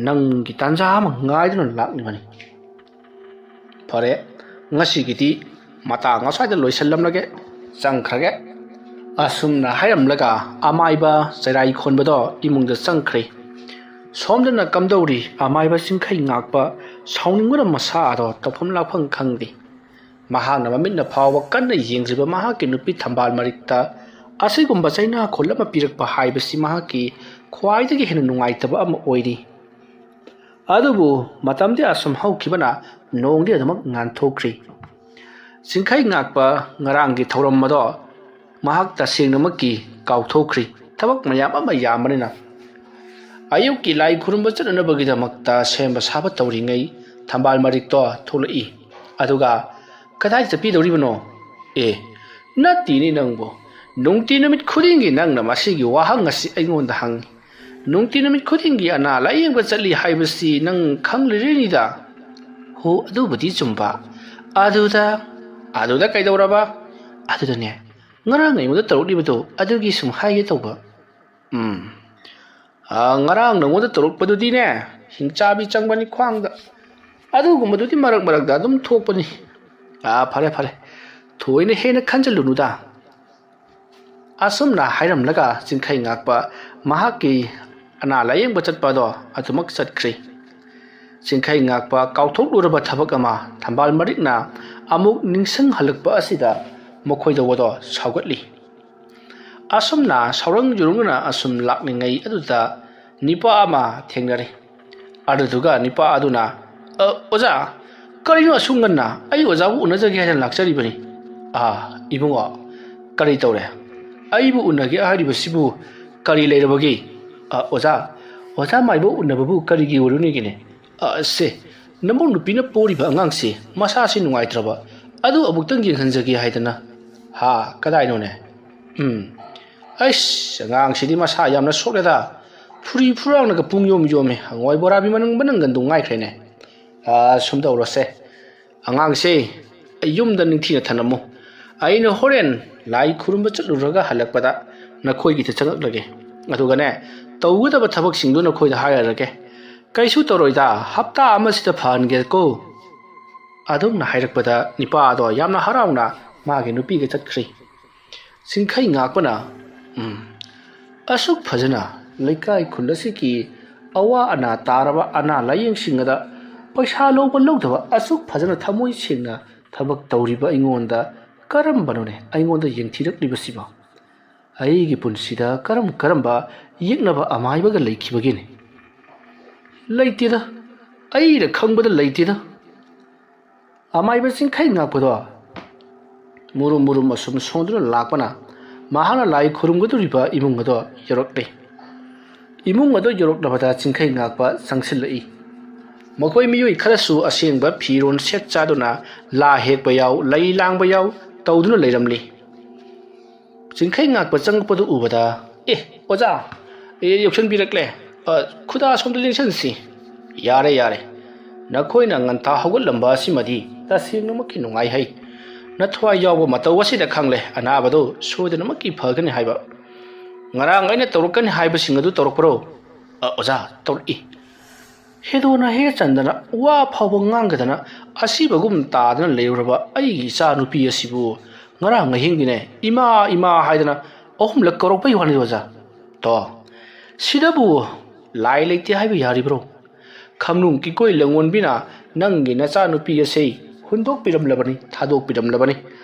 ꯅꯪꯒꯤ ꯇꯥꯟꯖꯥ ꯑꯃ ꯉꯥꯏꯗꯨꯅ ꯂꯥꯛꯂꯤꯕꯅꯤ ꯐꯔꯦ ꯉꯁꯤꯒꯤꯗꯤ ꯃꯇꯥꯡ ꯑꯁ꯭ꯋꯥꯏꯗ ꯂꯣꯏꯁꯤꯜꯂꯝꯂꯒꯦ ꯆꯪꯈ꯭ꯔꯒꯦ ꯑꯁꯨꯝꯅ ꯍꯥꯏꯔꯝꯂꯒ ꯑꯃꯥꯏꯕ ꯆꯩꯔꯥꯏ ꯈꯣꯟꯕꯗꯣ ꯏꯃꯨꯡꯗ ꯆꯪꯈ꯭ꯔꯤ ꯁꯣꯝꯗꯅ ꯀꯝꯗꯧꯔꯤ ꯑꯃꯥꯏꯕ ꯆꯤꯡꯈꯩ ꯉꯥꯛꯄ ꯁꯥꯎꯅꯤꯡꯕꯅ ꯃꯁꯥ ꯑꯗꯣ ꯇꯧꯐꯝ ꯂꯥꯛꯐꯝ ꯈꯪꯗꯦ ꯃꯍꯥꯛꯅ ꯃꯃꯤꯠꯅ ꯐꯥꯎꯕ ꯀꯟꯅ ꯌꯦꯡꯗ꯭ꯔꯤꯕ ꯃꯍꯥꯛꯀꯤ ꯅꯨꯄꯤ ꯊꯝꯕꯥꯜ ꯃꯔꯤꯛꯇ ꯑꯁꯤꯒꯨꯝꯕ ꯆꯩꯅꯥꯈꯣꯜ ꯑꯃ ꯄꯤꯔꯛꯄ ꯍꯥꯏꯕꯁꯤ ꯃꯍꯥꯛꯀꯤ ꯈ꯭ꯋꯥꯏꯗꯒꯤ ꯍꯦꯟꯅ ꯅꯨꯡꯉꯥꯏꯇꯕ ꯑꯃ ꯑꯣꯏꯔꯤ ꯑꯗꯨꯕꯨ ꯃꯇꯝꯗꯤ ꯑꯁꯨꯝ ꯍꯧꯈꯤꯕꯅ ꯅꯣꯡꯗꯤ ꯑꯗꯨꯃꯛ ꯉꯥꯟꯊꯣꯛꯈ꯭ꯔꯤ ꯆꯤꯡꯈꯩ ꯉꯥꯛꯄ ꯉꯔꯥꯡꯒꯤ ꯊꯧꯔꯝ ꯑꯗꯣ ꯃꯍꯥꯛ ꯇꯁꯦꯡꯅꯃꯛꯀꯤ ꯀꯥꯎꯊꯣꯛꯈ꯭ꯔꯤ ꯊꯕꯛ ꯃꯌꯥꯝ ꯑꯃ ꯌꯥꯝꯕꯅꯤꯅ ꯑꯌꯨꯛꯀꯤ ꯂꯥꯏ ꯈꯨꯔꯨꯝꯕ ꯆꯠꯅꯅꯕꯒꯤꯗꯃꯛꯇ ꯁꯦꯝꯕ ꯁꯥꯕ ꯇꯧꯔꯤꯉꯩ ꯊꯝꯕꯥꯜ ꯃꯔꯤꯛꯇꯣ ꯊꯣꯛꯂꯛꯏ ꯑꯗꯨꯒ ꯀꯗꯥꯏ ꯆꯠꯄꯤꯗꯧꯔꯤꯕꯅꯣ ꯅꯠꯇꯦꯅꯦ ꯅꯪꯕꯨ ꯅꯨꯡꯇꯤ ꯅꯨꯃꯤꯠ ꯈꯨꯗꯤꯡꯒꯤ ꯅꯪꯅ ꯃꯁꯤꯒꯤ ꯋꯥꯍꯪ ꯑꯁꯤ ꯑꯩꯉꯣꯟꯗ ꯍꯪꯉꯤ ꯅꯨꯡꯇꯤ ꯅꯨꯃꯤꯠ ꯈꯨꯗꯤꯡꯒꯤ ꯑꯅꯥ ꯂꯥꯏꯌꯦꯡꯕ ꯆꯠꯂꯤ ꯍꯥꯏꯕꯁꯤ ꯅꯪ ꯈꯪꯂꯤꯔꯤꯅꯤꯗ ꯍꯣ ꯑꯗꯨꯕꯨꯗꯤ ꯆꯨꯝꯕ ꯑꯗꯨꯗ ꯀꯩꯗꯧꯔꯕ ꯑꯗꯨꯗꯅꯦ ꯉꯔꯥꯡ ꯑꯩꯉꯣꯟꯗ ꯇꯧꯔꯛꯂꯤꯕꯗꯣ ꯑꯗꯨꯒꯤ ꯁꯨꯝ ꯍꯥꯏꯒꯦ ꯇꯧꯕ ꯉꯔꯥꯡ ꯅꯉꯣꯟꯗ ꯇꯧꯔꯛꯄꯗꯨꯗꯤꯅꯦ ꯍꯤꯡꯆꯥꯕꯤ ꯆꯪꯕꯅꯤ ꯈ꯭ꯋꯥꯡꯗ ꯑꯗꯨꯒꯨꯝꯕꯗꯨꯗꯤ ꯃꯔꯛ ꯃꯔꯛꯇ ꯑꯗꯨꯝ ꯊꯣꯛꯄꯅꯤ ꯐꯔꯦ ꯐꯔꯦ ꯊꯣꯏꯅ ꯍꯦꯟꯅ ꯈꯟꯖꯜꯂꯨꯅꯨꯗ ꯑꯁꯨꯝꯅ ꯍꯥꯏꯔꯝꯂꯒ ꯆꯤꯡꯈꯩ ꯉꯥꯛꯄ ꯃꯍꯥꯛꯀꯤ ꯑꯅꯥ ꯂꯥꯌꯦꯡꯕ ꯆꯠꯄ ꯑꯗꯣ ꯑꯗꯨꯃꯛ ꯆꯠꯈ꯭ꯔꯤ ꯆꯤꯡꯈꯩ ꯉꯥꯛꯄ ꯀꯥꯎꯊꯣꯛꯂꯨꯔꯕ ꯊꯕꯛ ꯑꯃ ꯊꯝꯕꯥꯜ ꯃꯔꯤꯛꯅ ꯑꯃꯨꯛ ꯅꯤꯡꯁꯤꯡꯍꯜꯂꯛꯄ ꯑꯁꯤꯗ ꯃꯈꯣꯏꯗ ꯋꯥꯗꯣ ꯁꯥꯎꯒꯠꯂꯤ ꯑꯁꯨꯝꯅ ꯁꯥꯎꯔꯪ ꯌꯨꯔꯪꯅ ꯑꯁꯨꯝ ꯂꯥꯛꯂꯤꯉꯩ ꯑꯗꯨꯗ ꯅꯤꯄꯥ ꯑꯃ ꯊꯦꯡꯅꯔꯤ ꯑꯗꯨꯗꯨꯒ ꯅꯤꯄꯥ ꯑꯗꯨꯅ ꯑꯣꯖꯥ ꯀꯔꯤꯅꯣ ꯑꯁꯨꯛ ꯉꯟꯅ ꯑꯩ ꯑꯣꯖꯥꯕꯨ ꯎꯅꯖꯒꯦ ꯍꯥꯏꯅ ꯂꯥꯛꯆꯔꯤꯕꯅꯤ ꯏꯕꯨꯡꯉꯣ ꯀꯔꯤ ꯇꯧꯔꯦ ꯑꯩꯕꯨ ꯎꯅꯒꯦ ꯍꯥꯏꯔꯤꯕꯁꯤꯕꯨ ꯀꯔꯤ ꯂꯩꯔꯕꯒꯦ ꯑꯣꯖꯥ ꯃꯥꯏꯕ ꯎꯅꯕꯕꯨ ꯀꯔꯤꯒꯤ ꯑꯣꯏꯔꯨꯅꯤꯒꯦꯅꯦ ꯁꯦ ꯅꯃꯧ ꯅꯨꯄꯤꯅ ꯄꯣꯔꯤꯕ ꯑꯉꯥꯡꯁꯤ ꯃꯁꯥꯁꯤ ꯅꯨꯡꯉꯥꯏꯇ꯭ꯔꯕ ꯑꯗꯨ ꯑꯃꯨꯛꯇꯪ ꯌꯦꯡꯍꯟꯖꯒꯦ ꯍꯥꯏꯗꯅ ꯀꯗꯥꯏꯅꯣꯅꯦ ꯑꯩꯁ ꯑꯉꯥꯡꯁꯤꯗꯤ ꯃꯁꯥ ꯌꯥꯝꯅ ꯁꯣꯛꯂꯦꯗ ꯐꯨꯔꯤ ꯐꯨꯔꯥꯡꯅꯒ ꯄꯨꯡ ꯌꯣꯝꯃꯦ ꯍꯪꯉꯣꯏ ꯕꯣꯔꯥꯕꯤ ꯃꯅꯪꯒꯟꯗꯨ ꯉꯥꯏꯈ꯭ꯔꯦꯅꯦ ꯁꯨꯝ ꯇꯧꯔꯁꯦ ꯑꯉꯥꯡꯁꯦ ꯌꯨꯝꯗ ꯅꯤꯡꯊꯤꯅ ꯊꯅꯝꯃꯨ ꯑꯩꯅ ꯍꯣꯔꯦꯟ ꯂꯥꯏ ꯈꯨꯔꯨꯝꯕ ꯆꯠꯂꯨꯔꯒ ꯍꯜꯂꯛꯄꯗ ꯅꯈꯣꯏꯒꯤꯗ ꯆꯪꯉꯛꯂꯒꯦ ꯑꯗꯨꯒꯅꯦ ꯇꯧꯒꯗꯕ ꯊꯕꯛꯁꯤꯡꯗꯨ ꯅꯈꯣꯏꯗ ꯍꯥꯏꯔꯛꯑꯒꯦ ꯀꯩꯁꯨ ꯇꯧꯔꯣꯏꯗ ꯍꯞꯇꯥ ꯑꯃꯁꯤꯗ ꯐꯍꯟꯒꯦꯀꯣ ꯑꯗꯨꯝꯅ ꯍꯥꯏꯔꯛꯄꯗ ꯅꯤꯄꯥ ꯑꯗꯣ ꯌꯥꯝꯅ ꯍꯔꯥꯎꯅ ꯃꯥꯒꯤ ꯅꯨꯄꯤꯒ ꯆꯠꯈ꯭ꯔꯤ ꯆꯤꯡꯈꯩ ꯉꯥꯛꯄꯅ ꯑꯁꯨꯛ ꯐꯖꯅ ꯂꯩꯀꯥꯏ ꯈꯨꯜ ꯑꯁꯤꯒꯤ ꯑꯋꯥ ꯑꯅꯥ ꯇꯥꯔꯕ ꯑꯅꯥ ꯂꯥꯌꯦꯡꯁꯤꯡ ꯄꯩꯁꯥ ꯂꯧꯕ ꯂꯧꯗꯕ ꯑꯁꯨꯛ ꯐꯖꯅ ꯊꯃꯣꯏ ꯁꯦꯡꯅ ꯊꯕꯛ ꯇꯧꯔꯤꯕ ꯑꯩꯉꯣꯟꯗ ꯀꯔꯝꯕꯅꯣꯅꯦ ꯑꯩꯉꯣꯟꯗ ꯌꯦꯡꯊꯤꯔꯛꯂꯤꯕꯁꯤꯕꯣ ꯑꯩꯒꯤ ꯄꯨꯟꯁꯤꯗ ꯀꯔꯝꯕ ꯌꯦꯛꯅꯕ ꯑꯃꯥꯏꯕꯒ ꯂꯩꯈꯤꯕꯒꯦꯅꯦ ꯂꯩꯇꯦꯗ ꯑꯩꯅ ꯈꯪꯕꯗ ꯂꯩꯇꯦꯗ ꯑꯃꯥꯏꯕ ꯆꯤꯡꯈꯩ ꯉꯥꯛꯄꯗꯣ ꯃꯨꯔꯨꯝ ꯑꯁꯨꯝ ꯁꯣꯟꯗꯨꯅ ꯂꯥꯛꯄꯅ ꯃꯍꯥꯛꯅ ꯂꯥꯏ ꯈꯨꯔꯨꯝꯒꯗꯧꯔꯤꯕ ꯏꯃꯨꯡ ꯑꯗꯣ ꯌꯧꯔꯛꯂꯤ ꯏꯃꯨꯡ ꯑꯗꯣ ꯌꯧꯔꯛꯂꯕꯗ ꯆꯤꯡꯈꯩ ꯉꯥꯛꯄ ꯆꯪꯁꯤꯜꯂꯛꯏ ꯃꯈꯣꯏ ꯃꯤꯑꯣꯏ ꯈꯔꯁꯨ ꯑꯁꯦꯡꯕ ꯐꯤꯔꯣꯟ ꯁꯦꯠ ꯆꯥꯗꯨꯅ ꯂꯥ ꯍꯦꯛꯄ ꯌꯥꯎ ꯂꯩ ꯂꯥꯡꯕ ꯌꯥꯎ ꯇꯧꯗꯨꯅ ꯂꯩꯔꯝꯂꯤ ꯆꯤꯡꯈꯩ ꯉꯥꯛꯄ ꯆꯪꯉꯛꯄꯗꯨ ꯎꯕꯗ ꯑꯣꯖꯥ ꯌꯧꯁꯟꯕꯤꯔꯛꯂꯦ ꯈꯨꯗꯥ ꯁꯣꯝꯗ ꯂꯦꯡꯁꯟꯁꯤ ꯌꯥꯔꯦ ꯅꯈꯣꯏꯅ ꯉꯟꯇꯥ ꯍꯧꯒꯠꯂꯝꯕ ꯑꯁꯤꯃꯗꯤ ꯇꯁꯦꯡꯅꯃꯛꯀꯤ ꯅꯨꯡꯉꯥꯏꯍꯩ ꯅꯊꯋꯥꯏ ꯌꯥꯎꯕ ꯃꯇꯧ ꯑꯁꯤꯗ ꯈꯪꯂꯦ ꯑꯅꯥꯕꯗꯨ ꯁꯣꯏꯗꯅꯃꯛꯀꯤ ꯐꯒꯅꯤ ꯍꯥꯏꯕ ꯉꯔꯥꯡ ꯑꯩꯅ ꯇꯧꯔꯛꯀꯅꯤ ꯍꯥꯏꯕꯁꯤꯡ ꯑꯗꯨ ꯇꯧꯔꯛꯄ꯭ꯔꯣ ꯑꯣꯖꯥ ꯇꯧꯔꯛꯏ ꯍꯦꯗꯣꯅ ꯍꯦ ꯆꯟꯗꯅ ꯋꯥ ꯐꯥꯎꯕ ꯉꯥꯡꯒꯗꯅ ꯑꯁꯤꯕꯒꯨꯝ ꯇꯥꯗꯅ ꯂꯩꯔꯨꯔꯕ ꯑꯩꯒꯤ ꯏꯆꯥ ꯅꯨꯄꯤ ꯑꯁꯤꯕꯨ ꯉꯔꯥꯡ ꯑꯍꯤꯡꯗꯤꯅꯦ ꯏꯃꯥ ꯍꯥꯏꯗꯅ ꯑꯍꯨꯝꯂꯛ ꯀꯧꯔꯛꯄꯩ ꯋꯥꯅꯤ ꯑꯣꯖꯥ ꯁꯤꯗꯕꯨ ꯂꯥꯏ ꯂꯩꯇꯦ ꯍꯥꯏꯕ ꯌꯥꯔꯤꯕ꯭ꯔꯣ ꯈꯝꯅꯨꯡ ꯀꯤꯀꯣꯏ ꯂꯪꯉꯣꯟꯕꯤꯅ ꯅꯪꯒꯤ ꯅꯆꯥ ꯅꯨꯄꯤ ꯑꯁꯤ ꯍꯨꯟꯗꯣꯛꯄꯤꯔꯝꯂꯕꯅꯤ ꯊꯥꯗꯣꯛꯄꯤꯔꯝꯂꯕꯅꯤ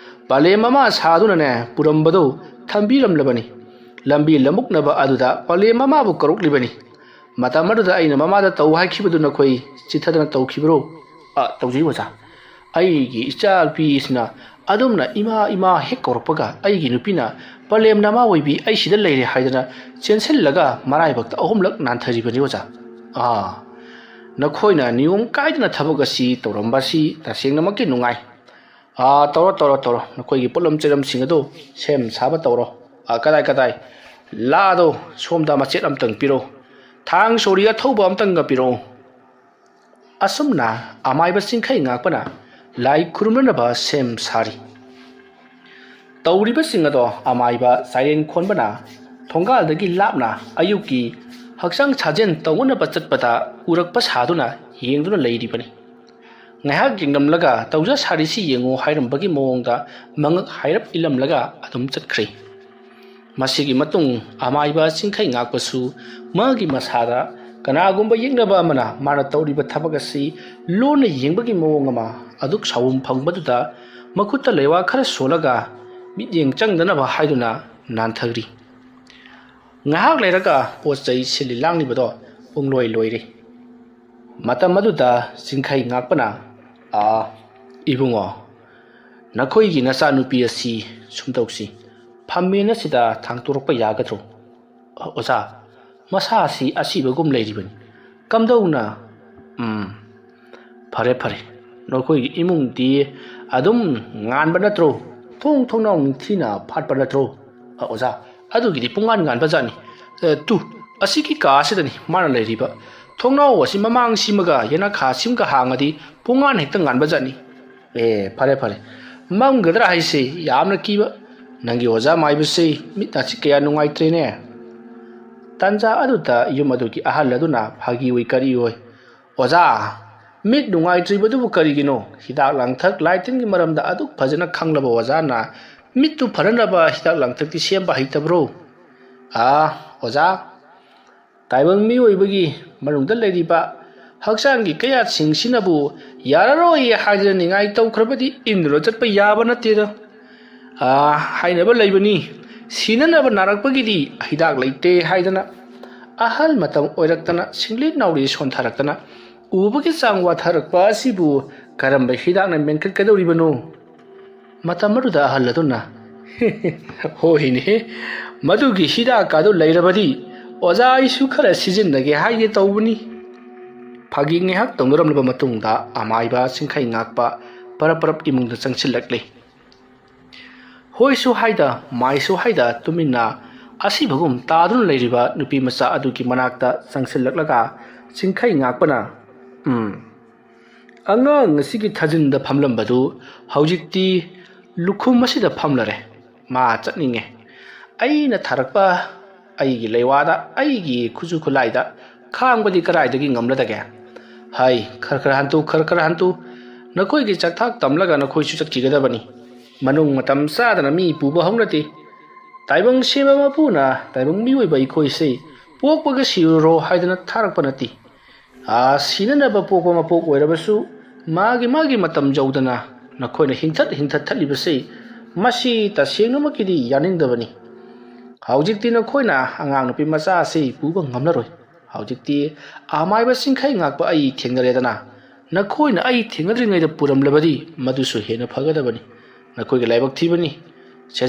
ꯄꯂꯦꯝ ꯑꯃ ꯁꯥꯗꯨꯅꯅꯦ ꯄꯨꯔꯝꯕꯗꯨ ꯊꯝꯕꯤꯔꯝꯂꯕꯅꯤ ꯂꯝꯕꯤ ꯂꯝꯃꯨꯛꯅꯕ ꯑꯗꯨꯗ ꯄꯂꯦꯝ ꯑꯃꯕꯨ ꯀꯧꯔꯛꯂꯤꯕꯅꯤ ꯃꯇꯝ ꯑꯗꯨꯗ ꯑꯩꯅ ꯃꯃꯥꯗ ꯇꯧ ꯍꯥꯏꯈꯤꯕꯗꯨ ꯅꯈꯣꯏ ꯆꯤꯊꯗꯅ ꯇꯧꯈꯤꯕ꯭ꯔꯣ ꯇꯧꯖꯩ ꯑꯣꯖꯥ ꯑꯩꯒꯤ ꯏꯆꯥ ꯅꯨꯄꯤꯁꯤꯅ ꯑꯗꯨꯝꯅ ꯏꯃꯥ ꯍꯦꯛ ꯀꯧꯔꯛꯄꯒ ꯑꯩꯒꯤ ꯅꯨꯄꯤꯅ ꯄꯂꯦꯝ ꯅꯃꯥ ꯑꯣꯏꯕꯤ ꯑꯩ ꯁꯤꯗ ꯂꯩꯔꯦ ꯍꯥꯏꯗꯅ ꯆꯦꯟꯁꯤꯜꯂꯒ ꯃꯔꯥꯏꯕꯛꯇ ꯑꯍꯨꯝꯂꯛ ꯅꯥꯟꯊꯔꯤꯕꯅꯤ ꯑꯣꯖꯥ ꯅꯈꯣꯏꯅ ꯅꯤꯌꯣꯝ ꯀꯥꯏꯗꯅ ꯊꯕꯛ ꯑꯁꯤ ꯇꯧꯔꯝꯕꯁꯤ ꯇꯁꯦꯡꯅꯃꯛꯀꯤ ꯅꯨꯡꯉꯥꯏ ꯇꯧꯔꯣ ꯅꯈꯣꯏꯒꯤ ꯄꯣꯠꯂꯝ ꯆꯩꯔꯝꯁꯤꯡ ꯑꯗꯨ ꯁꯦꯝ ꯁꯥꯕ ꯇꯧꯔꯣ ꯀꯗꯥꯏ ꯂꯥꯗꯣ ꯁꯣꯝꯗ ꯃꯆꯦꯠ ꯑꯝꯇꯪ ꯄꯤꯔꯣ ꯊꯥꯡ ꯁꯣꯔꯤ ꯑꯊꯧꯕ ꯑꯝꯇꯪꯒ ꯄꯤꯔꯛꯑꯣ ꯑꯁꯨꯝꯅ ꯑꯃꯥꯏꯕ ꯆꯤꯡꯈꯩ ꯉꯥꯛꯄꯅ ꯂꯥꯏ ꯈꯨꯔꯨꯝꯅꯅꯕ ꯁꯦꯝ ꯁꯥꯔꯤ ꯇꯧꯔꯤꯕꯁꯤꯡ ꯑꯗꯣ ꯑꯃꯥꯏꯕ ꯆꯥꯏꯔꯦꯟ ꯈꯣꯟꯕꯅ ꯊꯣꯡꯒꯥꯜꯗꯒꯤ ꯂꯥꯞꯅ ꯑꯌꯨꯛꯀꯤ ꯍꯛꯆꯥꯡ ꯁꯥꯖꯦꯜ ꯇꯧꯅꯕ ꯆꯠꯄꯗ ꯎꯔꯛꯄ ꯁꯥꯗꯨꯅ ꯌꯦꯡꯗꯨꯅ ꯂꯩꯔꯤꯕꯅꯤ ꯉꯥꯏꯍꯥꯛ ꯌꯦꯡꯂꯝꯂꯒ ꯇꯧꯖ ꯁꯥꯔꯤꯁꯤ ꯌꯦꯡꯉꯨ ꯍꯥꯏꯔꯝꯕꯒꯤ ꯃꯑꯣꯡꯗ ꯃꯉꯛ ꯍꯥꯏꯔꯞ ꯏꯜꯂꯝꯂꯒ ꯑꯗꯨꯝ ꯆꯠꯈ꯭ꯔꯤ ꯃꯁꯤꯒꯤ ꯃꯇꯨꯡ ꯑꯃꯥꯏꯕ ꯆꯤꯡꯈꯩ ꯉꯥꯛꯄꯁꯨ ꯃꯥꯒꯤ ꯃꯁꯥꯗ ꯀꯅꯥꯒꯨꯝꯕ ꯌꯦꯛꯅꯕ ꯑꯃꯅ ꯃꯥꯅ ꯇꯧꯔꯤꯕ ꯊꯕꯛ ꯑꯁꯤ ꯂꯣꯟꯅ ꯌꯦꯡꯕꯒꯤ ꯃꯑꯣꯡ ꯑꯃ ꯑꯗꯨꯛ ꯁꯥꯎꯕ ꯐꯪꯕꯗꯨꯗ ꯃꯈꯨꯠꯇ ꯂꯩꯋꯥ ꯈꯔ ꯁꯣꯜꯂꯒ ꯃꯤꯠꯌꯦꯡ ꯆꯪꯗꯅꯕ ꯍꯥꯏꯗꯨꯅ ꯅꯥꯟꯊꯈ꯭ꯔꯤ ꯉꯥꯏꯍꯥꯛ ꯂꯩꯔꯒ ꯄꯣꯠ ꯆꯩ ꯁꯤꯜꯂꯤ ꯂꯥꯡꯂꯤꯕꯗꯣ ꯄꯨꯡꯂꯣꯏ ꯂꯣꯏꯔꯦ ꯃꯇꯝ ꯑꯗꯨꯗ ꯆꯤꯡꯈꯩ ꯉꯥꯛꯄꯅ ꯏꯕꯨꯡꯉꯣ ꯅꯈꯣꯏꯒꯤ ꯅꯆꯥꯅꯨꯄꯤ ꯑꯁꯤ ꯁꯨꯝꯇꯧꯁꯤ ꯐꯝꯃꯦꯟ ꯑꯁꯤꯗ ꯊꯥꯡꯇꯣꯔꯛꯄ ꯌꯥꯒꯗ꯭ꯔꯣ ꯑꯣꯖꯥ ꯃꯁꯥ ꯑꯁꯤ ꯑꯁꯤꯕꯒꯨꯝ ꯂꯩꯔꯤꯕꯅꯤ ꯀꯝꯗꯧꯅ ꯐꯔꯦ ꯅꯈꯣꯏꯒꯤ ꯏꯃꯨꯡꯗꯤ ꯑꯗꯨꯝ ꯉꯥꯟꯕ ꯅꯠꯇ꯭ꯔꯣ ꯊꯣꯡꯅꯥꯎ ꯅꯤꯡꯊꯤꯅ ꯐꯥꯠꯄ ꯅꯠꯇ꯭ꯔꯣ ꯑꯣꯖꯥ ꯑꯗꯨꯒꯤꯗꯤ ꯄꯨꯡꯉꯥꯟ ꯉꯥꯟꯕꯖꯥꯠꯅꯤ ꯑꯁꯤꯒꯤ ꯀꯥ ꯑꯁꯤꯗꯅꯤ ꯃꯥꯅ ꯂꯩꯔꯤꯕ ꯊꯣꯡꯅꯥꯎ ꯑꯁꯤ ꯃꯃꯥꯡꯁꯤꯃꯒ ꯌꯦꯅꯈꯥꯁꯤꯃꯒ ꯍꯥꯡꯉꯗꯤ ꯄꯨꯡꯉꯥꯟ ꯍꯦꯛꯇ ꯉꯥꯟꯕꯖꯥꯠꯅꯤ ꯐꯔꯦ ꯃꯝꯒꯗ꯭ꯔꯥ ꯍꯥꯏꯁꯦ ꯌꯥꯝꯅ ꯀꯤꯕ ꯅꯪꯒꯤ ꯑꯣꯖꯥ ꯃꯥꯏꯕꯁꯤ ꯃꯤꯠ ꯑꯁꯤ ꯀꯌꯥ ꯅꯨꯡꯉꯥꯏꯇ꯭ꯔꯦꯅꯦ ꯇꯟꯖꯥ ꯑꯗꯨꯗ ꯌꯨꯝ ꯑꯗꯨꯒꯤ ꯑꯍꯜ ꯑꯗꯨꯅ ꯐꯥꯒꯤ ꯑꯣꯏ ꯀꯔꯤ ꯑꯣꯏ ꯑꯣꯖꯥ ꯃꯤꯠ ꯅꯨꯡꯉꯥꯏꯇ꯭ꯔꯤꯕꯗꯨꯕꯨ ꯀꯔꯤꯒꯤꯅꯣ ꯍꯤꯗꯥꯛ ꯂꯥꯡꯊꯛ ꯂꯥꯏꯇꯤꯟꯒꯤ ꯃꯔꯝꯗ ꯑꯗꯨꯛ ꯐꯖꯅ ꯈꯪꯂꯕ ꯑꯣꯖꯥꯅ ꯃꯤꯠꯇꯨ ꯐꯅꯅꯕ ꯍꯤꯗꯥꯛ ꯂꯥꯡꯊꯛꯇꯤ ꯁꯦꯝꯕ ꯍꯩꯇꯕ꯭ꯔꯣ ꯑꯣꯖꯥ ꯇꯥꯏꯕꯪ ꯃꯤꯑꯣꯏꯕꯒꯤ ꯃꯅꯨꯡꯗ ꯂꯩꯔꯤꯕ ꯍꯛꯆꯥꯡꯒꯤ ꯀꯌꯥꯠꯁꯤꯡꯁꯤꯅꯕꯨ ꯌꯥꯔꯔꯣꯏ ꯍꯥꯏꯗꯅ ꯅꯤꯡꯉꯥꯏ ꯇꯧꯈ꯭ꯔꯕꯗꯤ ꯏꯟꯗꯨꯅ ꯆꯠꯄ ꯌꯥꯕ ꯅꯠꯇꯦꯗ ꯍꯥꯏꯅꯕ ꯂꯩꯕꯅꯤ ꯁꯤꯅꯅꯕ ꯅꯥꯔꯛꯄꯒꯤꯗꯤ ꯍꯤꯗꯥꯛ ꯂꯩꯇꯦ ꯍꯥꯏꯗꯅ ꯑꯍꯜ ꯃꯇꯝ ꯑꯣꯏꯔꯛꯇꯅ ꯁꯤꯡꯂꯤ ꯅꯥꯎꯔꯤ ꯁꯣꯟꯊꯔꯛꯇꯅ ꯎꯕꯒꯤ ꯆꯥꯡ ꯋꯥꯊꯔꯛꯄ ꯑꯁꯤꯕꯨ ꯀꯔꯝꯕ ꯍꯤꯗꯥꯛꯅ ꯃꯦꯟꯈꯠꯀꯗꯧꯔꯤꯕꯅꯣ ꯃꯇꯝ ꯑꯗꯨꯗ ꯑꯍꯜ ꯑꯗꯨꯅ ꯍꯣꯏꯅꯦ ꯃꯗꯨꯒꯤ ꯍꯤꯗꯥꯛꯀꯥꯗꯨ ꯂꯩꯔꯕꯗꯤ ꯑꯣꯖꯥ ꯑꯩꯁꯨ ꯈꯔ ꯁꯤꯖꯤꯟꯅꯒꯦ ꯍꯥꯏꯒꯦ ꯇꯧꯕꯅꯤ ꯐꯥꯒꯤ ꯉꯥꯏꯍꯥꯛ ꯇꯧꯅꯔꯝꯂꯕ ꯃꯇꯨꯡꯗ ꯑꯃꯥꯏꯕ ꯆꯤꯡꯈꯩ ꯉꯥꯛꯄ ꯄꯔꯞ ꯏꯃꯨꯡꯗ ꯆꯪꯁꯤꯜꯂꯛꯂꯤ ꯍꯣꯏꯁꯨ ꯍꯥꯏꯗ ꯃꯥꯏꯁꯨ ꯍꯥꯏꯗ ꯇꯨꯃꯤꯟꯅ ꯑꯁꯤꯕꯒꯨꯝ ꯇꯥꯗꯨꯅ ꯂꯩꯔꯤꯕ ꯅꯨꯄꯤ ꯃꯆꯥ ꯑꯗꯨꯒꯤ ꯃꯅꯥꯛꯇ ꯆꯪꯁꯤꯜꯂꯛꯂꯒ ꯆꯤꯡꯈꯩ ꯉꯥꯛꯄꯅ ꯑꯉꯥꯡ ꯑꯁꯤꯒꯤ ꯊꯥꯖꯤꯟꯗ ꯐꯝꯂꯝꯕꯗꯨ ꯍꯧꯖꯤꯛꯇꯤ ꯂꯨꯈꯨꯝ ꯑꯁꯤꯗ ꯐꯝꯂꯔꯦ ꯃꯥ ꯆꯠꯅꯤꯡꯉꯦ ꯑꯩꯅ ꯊꯥꯔꯛꯄ ꯑꯩꯒꯤ ꯂꯩꯋꯥꯗ ꯑꯩꯒꯤ ꯈꯨꯠꯁꯨ ꯈꯨꯠꯂꯥꯏꯗ ꯈꯥꯡꯕꯗꯤ ꯀꯔꯥꯏꯗꯒꯤ ꯉꯝꯂꯗꯒꯦ ꯍꯥꯏ ꯈꯔ ꯍꯟꯇꯨ ꯅꯈꯣꯏꯒꯤ ꯆꯥꯛꯊꯥꯛ ꯇꯝꯂꯒ ꯅꯈꯣꯏꯁꯨ ꯆꯠꯈꯤꯒꯗꯕꯅꯤ ꯃꯅꯨꯡ ꯃꯇꯝ ꯆꯥꯗꯅ ꯃꯤ ꯄꯨꯕ ꯍꯧꯅꯗꯦ ꯇꯥꯏꯕꯪ ꯁꯦꯝꯕ ꯃꯄꯨꯅ ꯇꯥꯏꯕꯪ ꯃꯤꯑꯣꯏꯕ ꯑꯩꯈꯣꯏꯁꯦ ꯄꯣꯛꯄꯒ ꯁꯤꯔꯨꯔꯣ ꯍꯥꯏꯗꯅ ꯊꯥꯔꯛꯄ ꯅꯠꯇꯦ ꯁꯤꯅꯅꯕ ꯄꯣꯛꯄ ꯃꯄꯣꯛ ꯑꯣꯏꯔꯕꯁꯨ ꯃꯥꯒꯤ ꯃꯇꯝ ꯌꯧꯗꯅ ꯅꯈꯣꯏꯅ ꯍꯤꯡꯊꯠꯂꯤꯕꯁꯦ ꯃꯁꯤ ꯇꯁꯦꯡꯅꯃꯛꯀꯤꯗꯤ ꯌꯥꯅꯤꯡꯗꯕꯅꯤ ꯍꯧꯖꯤꯛꯇꯤ ꯅꯈꯣꯏꯅ ꯑꯉꯥꯡ ꯅꯨꯄꯤ ꯃꯆꯥ ꯑꯁꯤ ꯄꯨꯕ ꯉꯝꯂꯔꯣꯏ ꯍꯧꯖꯤꯛꯇꯤ ꯑꯃꯥꯏꯕ ꯆꯤꯡꯈꯩ ꯉꯥꯛꯄ ꯑꯩ ꯊꯦꯡꯅꯔꯦꯗꯅ ꯅꯈꯣꯏꯅ ꯑꯩ ꯊꯦꯡꯅꯗ꯭ꯔꯤꯉꯩꯗ ꯄꯨꯔꯝꯂꯕꯗꯤ ꯃꯗꯨꯁꯨ ꯍꯦꯟꯅ ꯐꯒꯗꯕꯅꯤ ꯅꯈꯣꯏꯒꯤ ꯂꯥꯏꯕꯛ ꯊꯤꯕꯅꯤ ꯆꯦ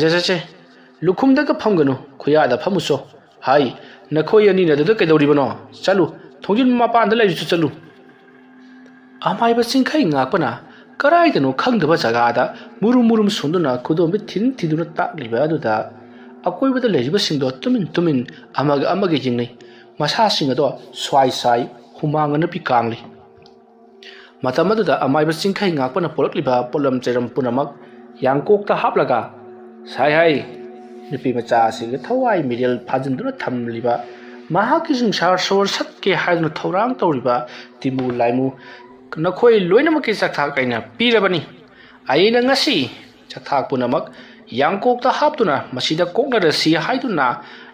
ꯂꯨꯈꯨꯝꯗꯒ ꯐꯝꯒꯅꯨ ꯈꯨꯌꯥꯗ ꯐꯝꯃꯨꯆꯣ ꯍꯥꯏ ꯅꯈꯣꯏ ꯑꯅꯤꯅ ꯑꯗꯨꯗ ꯀꯩꯗꯧꯔꯤꯕꯅꯣ ꯆꯠꯂꯨ ꯊꯣꯡꯖꯤꯟ ꯃꯄꯥꯟꯗ ꯂꯩꯔꯤꯁꯨ ꯆꯠꯂꯨ ꯑꯃꯥꯏꯕ ꯆꯤꯡꯈꯩ ꯉꯥꯛꯄꯅ ꯀꯔꯥꯏꯗꯅꯣ ꯈꯪꯗꯕ ꯖꯒꯥꯗ ꯃꯨꯔꯨꯝ ꯁꯣꯟꯗꯨꯅ ꯈꯨꯗꯣꯝꯕꯤ ꯊꯤꯗꯨꯅ ꯇꯥꯛꯂꯤꯕ ꯑꯗꯨꯗ ꯑꯀꯣꯏꯕꯗ ꯂꯩꯔꯤꯕꯁꯤꯡꯗꯣ ꯇꯨꯃꯤꯟ ꯑꯃꯒ ꯌꯦꯡꯅꯩ ꯃꯁꯥꯁꯤꯡ ꯑꯗꯣ ꯁ꯭ꯋꯥꯏ ꯍꯨꯃꯥꯡ ꯅꯄꯤ ꯀꯥꯡꯂꯤ ꯃꯇꯝ ꯑꯗꯨꯗ ꯑꯃꯥꯏꯕ ꯆꯤꯡꯈꯩ ꯉꯥꯛꯄꯅ ꯄꯣꯔꯛꯂꯤꯕ ꯄꯣꯠꯂꯝ ꯆꯩꯔꯝ ꯄꯨꯝꯅꯃꯛ ꯌꯥꯡꯀꯣꯛꯇ ꯍꯥꯞꯂꯒ ꯍꯥꯏ ꯅꯨꯄꯤ ꯃꯆꯥ ꯑꯁꯤꯒ ꯊꯋꯥꯏ ꯃꯤꯔꯦꯜ ꯐꯥꯖꯤꯟꯗꯨꯅ ꯊꯝꯂꯤꯕ ꯃꯍꯥꯛꯀꯤ ꯁꯪꯁꯥꯔ ꯁꯣꯔ ꯁꯠꯀꯦ ꯍꯥꯏꯗꯨꯅ ꯊꯧꯔꯥꯡ ꯇꯧꯔꯤꯕ ꯇꯤꯃꯨ ꯂꯥꯏꯃꯨ ꯅꯈꯣꯏ ꯂꯣꯏꯅꯃꯛꯀꯤ ꯆꯥꯛꯊꯥꯛ ꯑꯩꯅ ꯄꯤꯔꯕꯅꯤ ꯑꯩꯅ ꯉꯁꯤ ꯆꯥꯛꯊꯥꯛ ꯄꯨꯝꯅꯃꯛ ꯌꯥꯡꯀꯣꯛꯇ ꯍꯥꯞꯇꯨꯅ ꯃꯁꯤꯗ ꯀꯣꯛꯅꯔꯁꯤ ꯍꯥꯏꯗꯨꯅ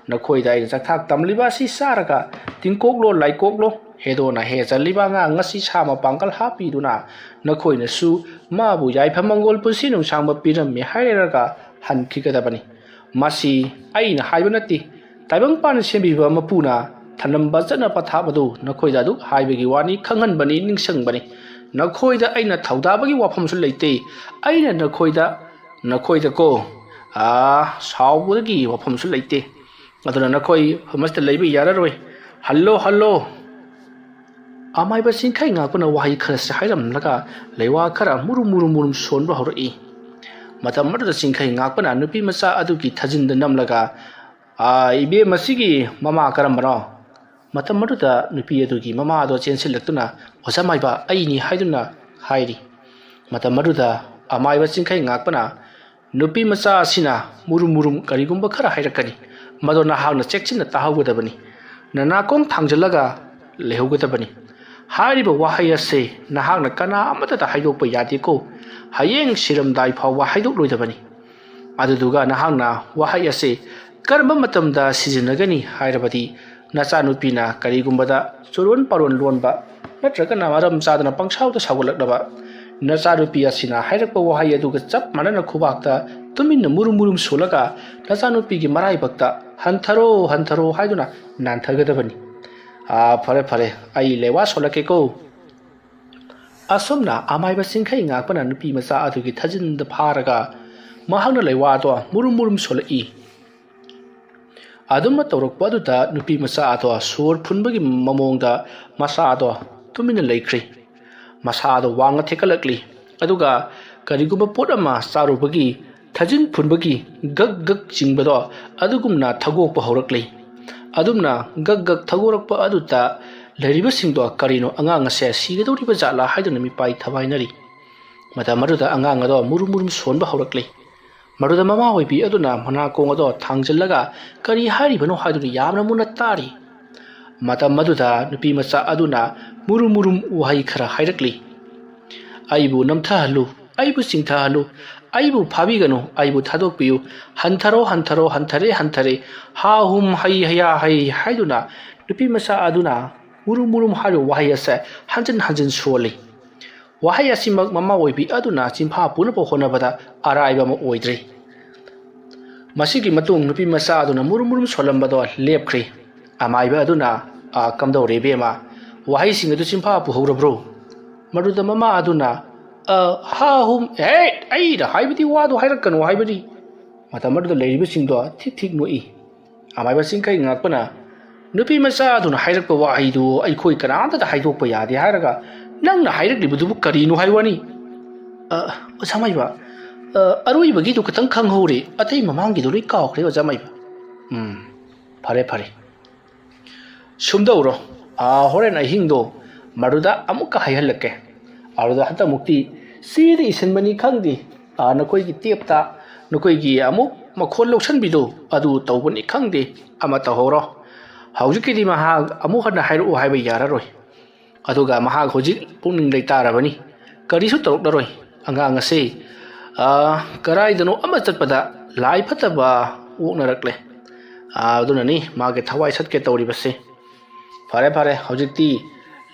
ꯅꯈꯣꯏꯗ ꯑꯩꯅ ꯆꯥꯛꯊꯥꯛ ꯇꯝꯂꯤꯕ ꯑꯁꯤ ꯆꯥꯔꯒ ꯇꯤꯡꯀꯣꯛꯂꯣ ꯂꯥꯏꯀꯣꯛꯂꯣ ꯍꯦꯗꯣꯅ ꯆꯜꯂꯤꯕ ꯑꯉꯥꯡ ꯉꯁꯤ ꯁꯥ ꯃꯄꯥꯡꯒꯜ ꯍꯥꯞꯄꯤꯗꯨꯅ ꯅꯈꯣꯏꯅꯁꯨ ꯃꯥꯕꯨ ꯌꯥꯏꯐ ꯃꯪꯒꯣꯜ ꯄꯨꯟꯁꯤ ꯅꯨꯡꯁꯥꯡꯕ ꯄꯤꯔꯝꯃꯤ ꯍꯥꯏꯔꯒ ꯍꯟꯈꯤꯒꯗꯕꯅꯤ ꯃꯁꯤ ꯑꯩꯅ ꯍꯥꯏꯕ ꯅꯠꯇꯦ ꯇꯥꯏꯕꯪꯄꯥꯟ ꯁꯦꯝꯕꯤꯕ ꯃꯄꯨꯅ ꯊꯅꯝꯕ ꯆꯠꯅ ꯄꯊꯥꯞ ꯑꯗꯨ ꯅꯈꯣꯏꯗ ꯑꯗꯨꯛ ꯍꯥꯏꯕꯒꯤ ꯋꯥꯅꯤ ꯈꯪꯍꯟꯕꯅꯤ ꯅꯤꯡꯁꯤꯡꯕꯅꯤ ꯅꯈꯣꯏꯗ ꯑꯩꯅ ꯊꯧꯗꯥꯕꯒꯤ ꯋꯥꯐꯝꯁꯨ ꯂꯩꯇꯦ ꯑꯩꯅ ꯅꯈꯣꯏꯗ ꯀꯣ ꯁꯥꯎꯕꯒꯤ ꯋꯥꯐꯝꯁꯨ ꯂꯩꯇꯦ ꯑꯗꯨꯅ ꯅꯈꯣꯏ ꯃꯁꯤꯗ ꯂꯩꯕ ꯌꯥꯔꯔꯣꯏ ꯍꯜꯂꯣ ꯑꯃꯥꯏꯕ ꯆꯤꯡꯈꯩ ꯉꯥꯛꯄꯅ ꯋꯥꯍꯩ ꯈꯔꯁꯦ ꯍꯥꯏꯔꯝꯂꯒ ꯂꯩꯋꯥ ꯈꯔ ꯃꯨꯔꯨꯝ ꯁꯣꯟꯕ ꯍꯧꯔꯛꯏ ꯃꯇꯝ ꯑꯗꯨꯗ ꯆꯤꯡꯈꯩ ꯉꯥꯛꯄꯅ ꯅꯨꯄꯤ ꯃꯆꯥ ꯑꯗꯨꯒꯤ ꯊꯥꯖꯤꯟꯗ ꯅꯝꯂꯒ ꯏꯕꯦꯝ ꯑꯁꯤꯒꯤ ꯃꯃꯥ ꯀꯔꯝꯕꯅꯣ ꯃꯇꯝ ꯑꯗꯨꯗ ꯅꯨꯄꯤ ꯑꯗꯨꯒꯤ ꯃꯃꯥꯗꯣ ꯆꯦꯟꯁꯤꯜꯂꯛꯇꯨꯅ ꯑꯣꯖꯥ ꯃꯥꯏꯕ ꯑꯩꯅꯤ ꯍꯥꯏꯗꯨꯅ ꯍꯥꯏꯔꯤ ꯃꯇꯝ ꯑꯗꯨꯗ ꯑꯃꯥꯏꯕ ꯆꯤꯡꯈꯩ ꯉꯥꯛꯄꯅ ꯅꯨꯄꯤ ꯃꯆꯥ ꯑꯁꯤꯅ ꯃꯨꯔꯨꯝ ꯀꯔꯤꯒꯨꯝꯕ ꯈꯔ ꯍꯥꯏꯔꯛꯀꯅꯤ ꯃꯗꯣ ꯅꯍꯥꯛꯅ ꯆꯦꯛꯁꯤꯟꯅ ꯇꯥꯍꯧꯒꯗꯕꯅꯤ ꯅꯅꯥꯀꯣꯡ ꯊꯥꯡꯖꯜꯂꯒ ꯂꯩꯍꯧꯒꯗꯕꯅꯤ ꯍꯥꯏꯔꯤꯕ ꯋꯥꯍꯩ ꯑꯁꯤ ꯅꯍꯥꯛꯅ ꯀꯅꯥ ꯑꯃꯠꯇꯗ ꯍꯥꯏꯗꯣꯛꯄ ꯌꯥꯗꯦꯀꯣ ꯍꯌꯦꯡ ꯁꯤꯔꯝꯗꯥꯏ ꯐꯥꯎꯕ ꯍꯥꯏꯗꯣꯛꯂꯣꯏꯗꯕꯅꯤ ꯑꯗꯨꯗꯨꯒ ꯅꯍꯥꯛꯅ ꯋꯥꯍꯩ ꯑꯁꯤ ꯀꯔꯝꯕ ꯃꯇꯝꯗ ꯁꯤꯖꯤꯟꯅꯒꯅꯤ ꯍꯥꯏꯔꯕꯗꯤ ꯅꯆꯥꯅꯨꯄꯤꯅ ꯀꯔꯤꯒꯨꯝꯕꯗ ꯆꯨꯔꯣꯟ ꯄꯥꯔꯣꯟ ꯂꯣꯟꯕ ꯅꯠꯇ꯭ꯔꯒꯅ ꯃꯔꯝ ꯆꯥꯗꯅ ꯄꯪꯁꯥꯎꯗ ꯁꯥꯎꯒꯠꯂꯛꯂꯕ ꯅꯆꯥꯅꯨꯄꯤ ꯑꯁꯤꯅ ꯍꯥꯏꯔꯛꯄ ꯋꯥꯍꯩ ꯑꯗꯨꯒ ꯆꯞ ꯃꯥꯟꯅꯅ ꯈꯨꯕꯥꯛꯇ ꯇꯨꯃꯤꯟꯅ ꯃꯨꯔꯨꯝ ꯁꯣꯜꯂꯒ ꯅꯆꯥꯅꯨꯄꯤꯒꯤ ꯃꯔꯥꯏꯕꯛꯇ ꯍꯟꯊꯔꯣ ꯍꯥꯏꯗꯨꯅ ꯅꯥꯟꯊꯒꯗꯕꯅꯤ ꯐꯔꯦ ꯑꯩ ꯂꯩꯋꯥ ꯁꯣꯜꯂꯛꯀꯦꯀꯣ ꯑꯁꯨꯝꯅ ꯑꯃꯥꯏꯕ ꯆꯤꯡꯈꯩ ꯉꯥꯛꯄꯅ ꯅꯨꯄꯤ ꯃꯆꯥ ꯑꯗꯨꯒꯤ ꯊꯥꯖꯤꯟꯗ ꯐꯥꯔꯒ ꯃꯍꯥꯛꯅ ꯂꯩꯋꯥꯗꯣ ꯃꯨꯔꯨꯝ ꯁꯣꯜꯂꯛꯏ ꯑꯗꯨꯝꯅ ꯇꯧꯔꯛꯄ ꯑꯗꯨꯗ ꯅꯨꯄꯤ ꯃꯆꯥ ꯑꯗꯣ ꯁꯣꯔ ꯐꯨꯟꯕꯒꯤ ꯃꯑꯣꯡꯗ ꯃꯁꯥꯗꯣ ꯇꯨꯃꯤꯟꯅ ꯂꯩꯈ꯭ꯔꯤ ꯃꯁꯥꯗꯣ ꯋꯥꯡꯅ ꯊꯦꯛꯀꯠꯂꯛꯂꯤ ꯑꯗꯨꯒ ꯀꯔꯤꯒꯨꯝꯕ ꯄꯣꯠ ꯑꯃ ꯆꯥꯔꯨꯕꯒꯤ ꯊꯥꯖꯤꯟ ꯐꯨꯟꯕꯒꯤ ꯒꯛ ꯆꯤꯡꯕꯗꯣ ꯑꯗꯨꯒꯨꯝꯅ ꯊꯒꯣꯛꯄ ꯍꯧꯔꯛꯂꯤ ꯑꯗꯨꯝꯅ ꯒꯛ ꯊꯒꯣꯔꯛꯄ ꯑꯗꯨꯗ ꯂꯩꯔꯤꯕꯁꯤꯡꯗꯣ ꯀꯔꯤꯅꯣ ꯑꯉꯥꯡ ꯑꯁꯦ ꯁꯤꯒꯗꯧꯔꯤꯕ ꯖꯥꯠꯂꯥ ꯍꯥꯏꯗꯨꯅ ꯃꯤꯄꯥꯏ ꯊꯕꯥꯏꯅꯔꯤ ꯃꯇꯝ ꯑꯗꯨꯗ ꯑꯉꯥꯡ ꯑꯗꯣ ꯃꯨꯔꯨꯝ ꯁꯣꯟꯕ ꯍꯧꯔꯛꯂꯤ ꯃꯗꯨꯗ ꯃꯃꯥ ꯑꯣꯏꯕꯤ ꯑꯗꯨꯅ ꯃꯅꯥꯀꯣꯡ ꯑꯗꯣ ꯊꯥꯡꯖꯜꯂꯒ ꯀꯔꯤ ꯍꯥꯏꯔꯤꯕꯅꯣ ꯍꯥꯏꯗꯨꯅ ꯌꯥꯝꯅ ꯃꯨꯟꯅ ꯇꯥꯔꯤ ꯃꯇꯝ ꯑꯗꯨꯗ ꯅꯨꯄꯤ ꯃꯆꯥ ꯑꯗꯨꯅ murum murum wahai khara hairaqli aibu namthahalu aibu singthahalu aibu phabiganu aibu thadokpiyu hantharo hantharo hanthare hanthare ha hum hai haya hai haiduna nupi masa aduna murum murum haru wahai asa hanjan hanjan soli wahai asimak mama oibi aduna chimpha punapa honabada araiba ma oidre masigi matung nupi masa aduna murum murum solambado lepkhri amaiba aduna kamdore bema wahai sing adu chimpha pu horabro maruda mama aduna ha hum hey ai da haibidi wadu hairakanu haibidi mata maruda leiriba singdo thik thik noi amaiba sing kai ngakpana nupi masa aduna hairakpa wahai du ai khoi kananda da haidokpa yade hairaga nangna hairaklibudu karinu haiwani osamaiba aroibagi du katang khanghore atai mamangi du loi kawkhre osamaiba phare phare sumdauro horen ahingdo maruda amuka haihalakke aruda hata mukti sidi isenbani khangdi nakoi gi tepta nakoi gi amuk makhol loksan bido adu tawbani khangdi ama tahoro haujiki di maha amu hana hairu haiba yararoi aduga maha hojik puning leitarabani karisu tawdaroi angang ase karai dano ama chatpada lai phataba woknarakle adunani mage thawai satke tawribase fare fare hojikti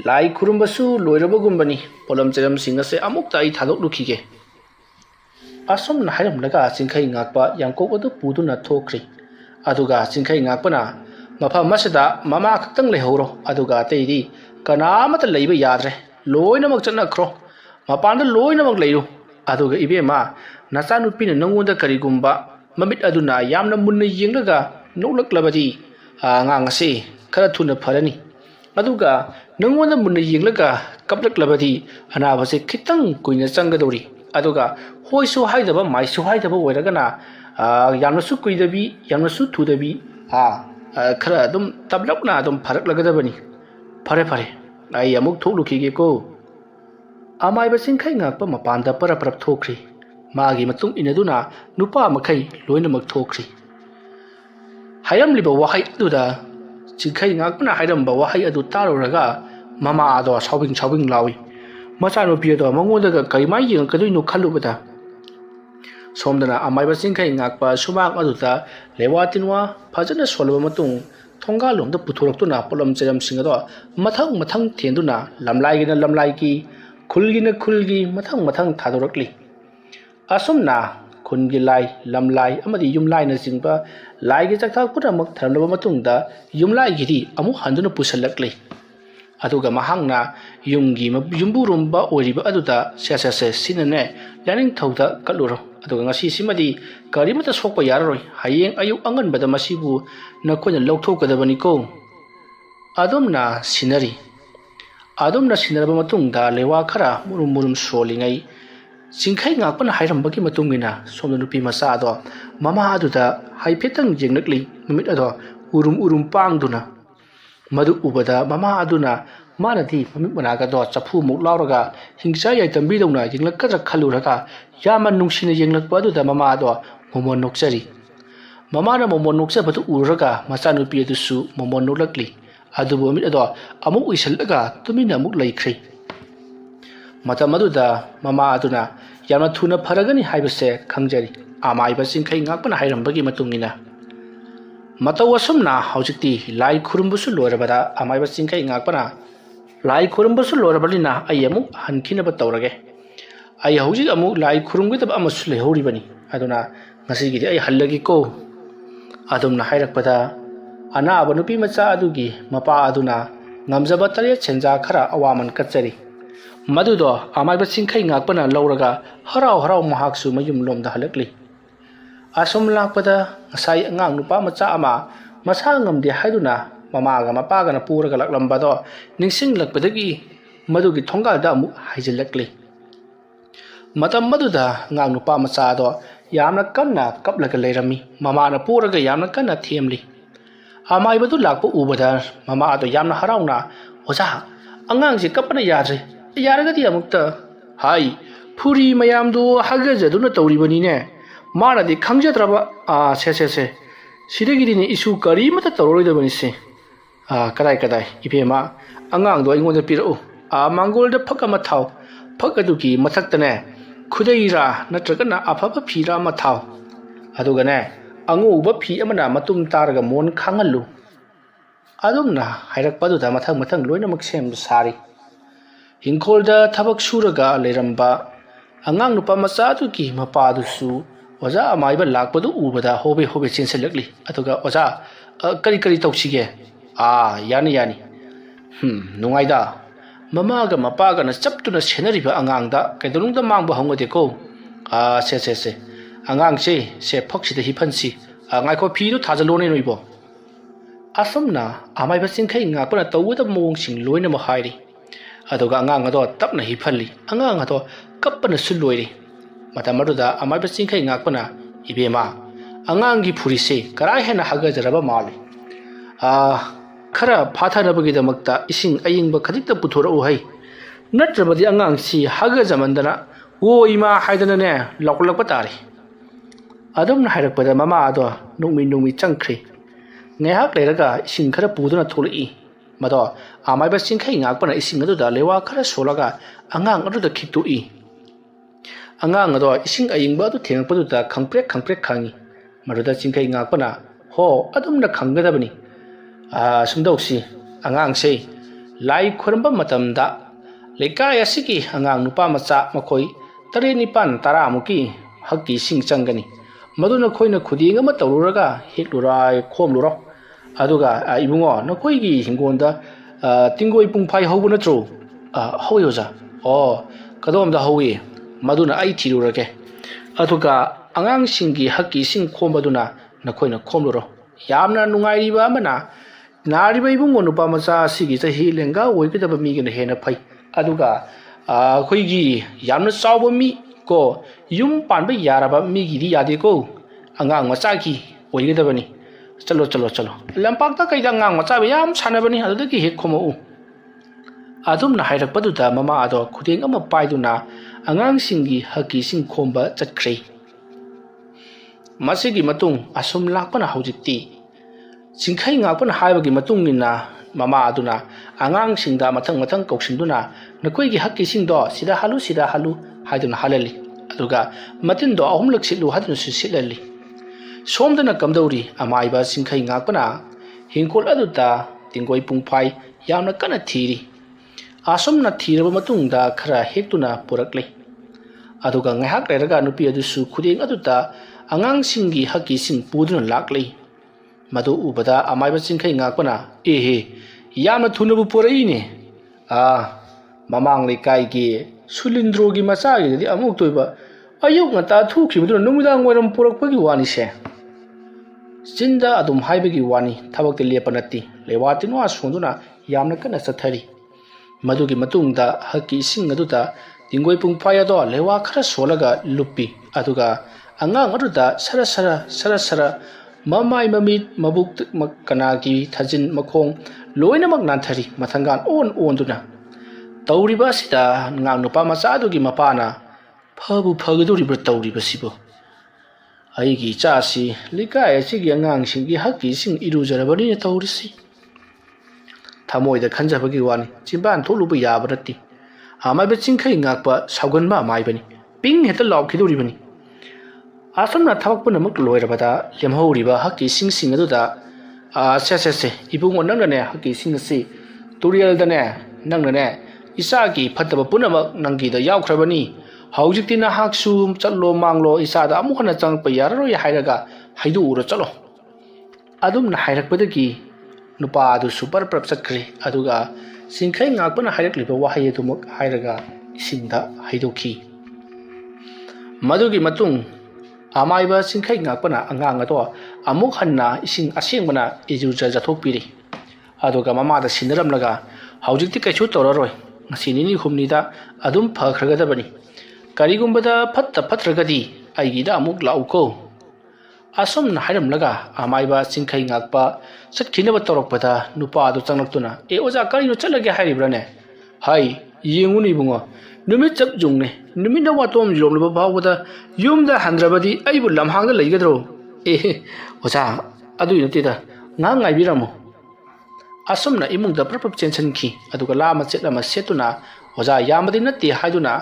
lai khurumbasu loirabagumbani polam cheram singase amuk tai thadok lukhige asom na hairam laga chingkhai ngakpa yangkok adu puduna thokri aduga chingkhai ngakpana mafa masada mama khaktang lehoro aduga teidi kanamata leiba yadre loina mak chana khro mapanda loina mak leiru aduga ibema nacha nupina nangonda karigumba mamit aduna yamna munna yenglaga noklaklabadi ngangase khara thuna pharani aduga nangonda munna yenglaga kaplaklabadi anabase khitang kuina changadori aduga hoisu haidaba maisu haidaba oiragana yamna su kuidabi yamna su thudabi khara adum tablapna adum pharaklagadabani phare phare ai amuk thoklukhige ko amai ba singkhai ngakpa mapanda para parap thokri magi matung inaduna nupa makhai loina mak thokri hayam liba wahai aduda chingkhai ngakpana hayram ba wahai adu taroraga mama ado shawing lawi macha no piado mangoda ga kaimai yeng kaduino khalubada somdana amai ba singkhai ngakpa sumak aduda lewatinwa phajana solwa matung thonga lomda puthoraktuna polam cheram singado mathang thenduna lamlai gina lamlai ki khulgina khulgi mathang thadorakli asomna khungi lai lamlai amadi yumlai na singba lai gi chakthak puramak tharlaba matungda yumlai gidi amu handuna pusalakli aduga mahangna yumgi yumburumba oriba aduda sese sinane laning thauda kaluro aduga ngasi simadi karimata sokpa yararoi hayeng ayuk angan bada masibu nakoina lokthokadabani ko adomna sinari sinaraba matungda lewa khara murum solingai singkhai ngakpana hairambagi matungina somna nupi macha ado mama aduda haipetang jengnakli mamit ado urum pangduna madu ubada mama aduna manadi mamit managa do chapu muk lauraga hingsa yai tambi dongna jinglakka khaluraga yaman nungsina jenglakpa aduda mama ado momon noksari mama na momon noksa batu uraga macha nupi adusu momon noklakli adubo mit ado amuk isalaga tumina amuk laikhri mata maduda mama aduna yamna thuna pharagani haibase khangjari amai ba singkhai ngakpana hairambagi matungina matawasumna haujikti lai khurumbusu lorabada amai ba singkhai ngakpana lai khurumbusu lorabalina ai amuk hankhina ba tawrage ai haujik amuk lai khurumgidab amasu lehoribani aduna ngasigidi ai hallagi ko adumna hairakpada anaba nupi macha adugi mapa aduna ngamjaba tare chenja khara awaman kachari madudo amai ba singkhai ngakpana lauraga harau mahaksu mayum lomda halakli asum lakpada ngasai angang nupa macha ama masa ngamde haiduna mamaga mapaga na puraga laklambado ningsing lakpadagi madugi thongalda amu haijilakli matam maduda ngang nupa macha do yamna kanna kaplaga leirami mamana puraga yamna kanna themli amai badu lakpa ubada mama ado yamna harauna oja angang je kapna yadre yaragadi amukta hai phuri mayamdu hagajaduna tawribani ne manadi khangjadraba se sidagidini isu karimata tawroidabani se Kadai kadai ibema angang do ingon da pirau mangol da phak ama thau phak adu ki mathak tane khudai ra natraga na afaba phira ma thau aduga ne angu ba phi amana matum targa mon khangalu adumna hairak padu da mathang mathang loina mak sem sari hingkol da thabak suraga leramba angang nupa macha tu ki mapa du su oja amai ba lakpadu ubada hobe hobe chinselakli aduga oja kari kari tawsige yani yani nungaida mama ga mapa ga na chaptuna senari ba angang da kaidulung da mang ba hongode ko se angang se phoksi da hipansi ngai ko phi du thajalone noibo asumna amai ba singkhai nga pana tawda mong sing loina ma hairi aduga angang ado tapna hiphalli angang ado kapna suloiri matamadu da amai ba singkhai nga pana ibema angang gi phurise karai hena haga jaraba mali khara phathanabagi damakta ising ayingba khadikta puthorau hai natrabadi angang si haga jamandana oima haidana ne loklak patari adumna hairakpada mama ado nungmi changkhri ngehak leraga ising khara puduna tholei mado amai ba singkhai ngakpana ising adu da lewa khara solaga angang adu da khitui angang ado ising ayingba adu thengpadu da khangprek khangi maruda singkhai ngakpana ho adumna khangadabani sumdausi angang se lai khuramba matamda lekai asiki angang nupa macha makoi tare nipan tara muki hakki sing changani maduna khoina khuding ama tawruraga heklurai khomluro aduga ibungo nakoi gi hingonda tingoi pungphai hobu natro hoyoja kadomda howi maduna ai thirurage aduga angang singi hakki sing khombaduna nakoina khomluro yamna nungairiba amana nariba ibungo nupa macha sigi chahi lenga oigidaba mi gena hena phai aduga khoigi yamna chawba mi ko yum panba yaraba mi gi ri yade ko angang macha ki oigidabani chalo lampak ta kaida angang macha ba yam sanabani adudagi he khomo adumna hairakpadu da mama ado khudeng ama paiduna angang singi haki sing khomba chatkhre masigi matung asum lakpana haujiti singkhai ngakpana haibagi matungina mama aduna angang singda mathang koksinduna nakoi gi hakki singdo sida halu haiduna halali aduga matin do ahumlak silu haduna silali somdana kamdauri amaiba singkhai ngakpana hingkol aduta tingoi pungphai yamna kana thiri asumna thiraba matungda khara hektuna purakle aduga ngahak leraga nupi adusu khudeng aduta angang singi hakki sing puduna lakle madu ubada amaiba singkhai ngakpana yamna thunabu poraine mamang lekai gi sulindro gi macha gi amuk toiba ayuk ngata thukhibuduna numidang waram porakpagi wani se sinda adum haibagi wani thabak lepanati lewatinwa sonduna yamna kana sathari madugi matungda hakki sing aduda tingoi pungphai ado lewa khara solaga lupi aduga angang aduda sara mamai mamit mabuk kanagi thajin makhong loina mak nanthari mathangan on duna tawriba sida ngang nupa macha adugi mapana phabu phagduri tawriba sibo aigi chasi likai asigi angang singi hakki sing irujarabani tawrisi thamoida khanjabagi wani chimban tholubu yabarati amai ba chingkhai ngakpa sauganba maibani ping heta lawkhiduribani asumna thabak punamak loirabada lemhoriba hakki sing aduda se ibungo nangne hakki sing si tutorial dane nangne isagi phataba punamak nangi da yaukhrabani haujiktina haksu challo manglo isada amukhana changpa yararo ya hairaga haidu ura chalo adumna hairakpadagi nupa adu super prap chatkri aduga singkhai ngakpana hairakliba wahai adumak hairaga isingda haidokhi madugi matung amaiba singkhai ngakpana angang ato amuk hanna ising asengbana ijuja jathokpiri aduga mamada sinaramlaga haujikti kaichu toraroi ngasini humnida adum phakhrgadabani karigumbada phatragadi aigida amuk lauko asumna hairamlaga amaiba singkhai ngakpa satkinaba torokpada nupa adu changlaktuna oja karino chalage haribrane hai yenguni bungo numit chap jungne numina watom jomlaba bawada yumda handrabadi aibu lamhangda leigadro oja adu yotida ngang ngaibiramo asumna imungda prapap chenchen ki aduga lama chetlama setuna oja yamadi natti haiduna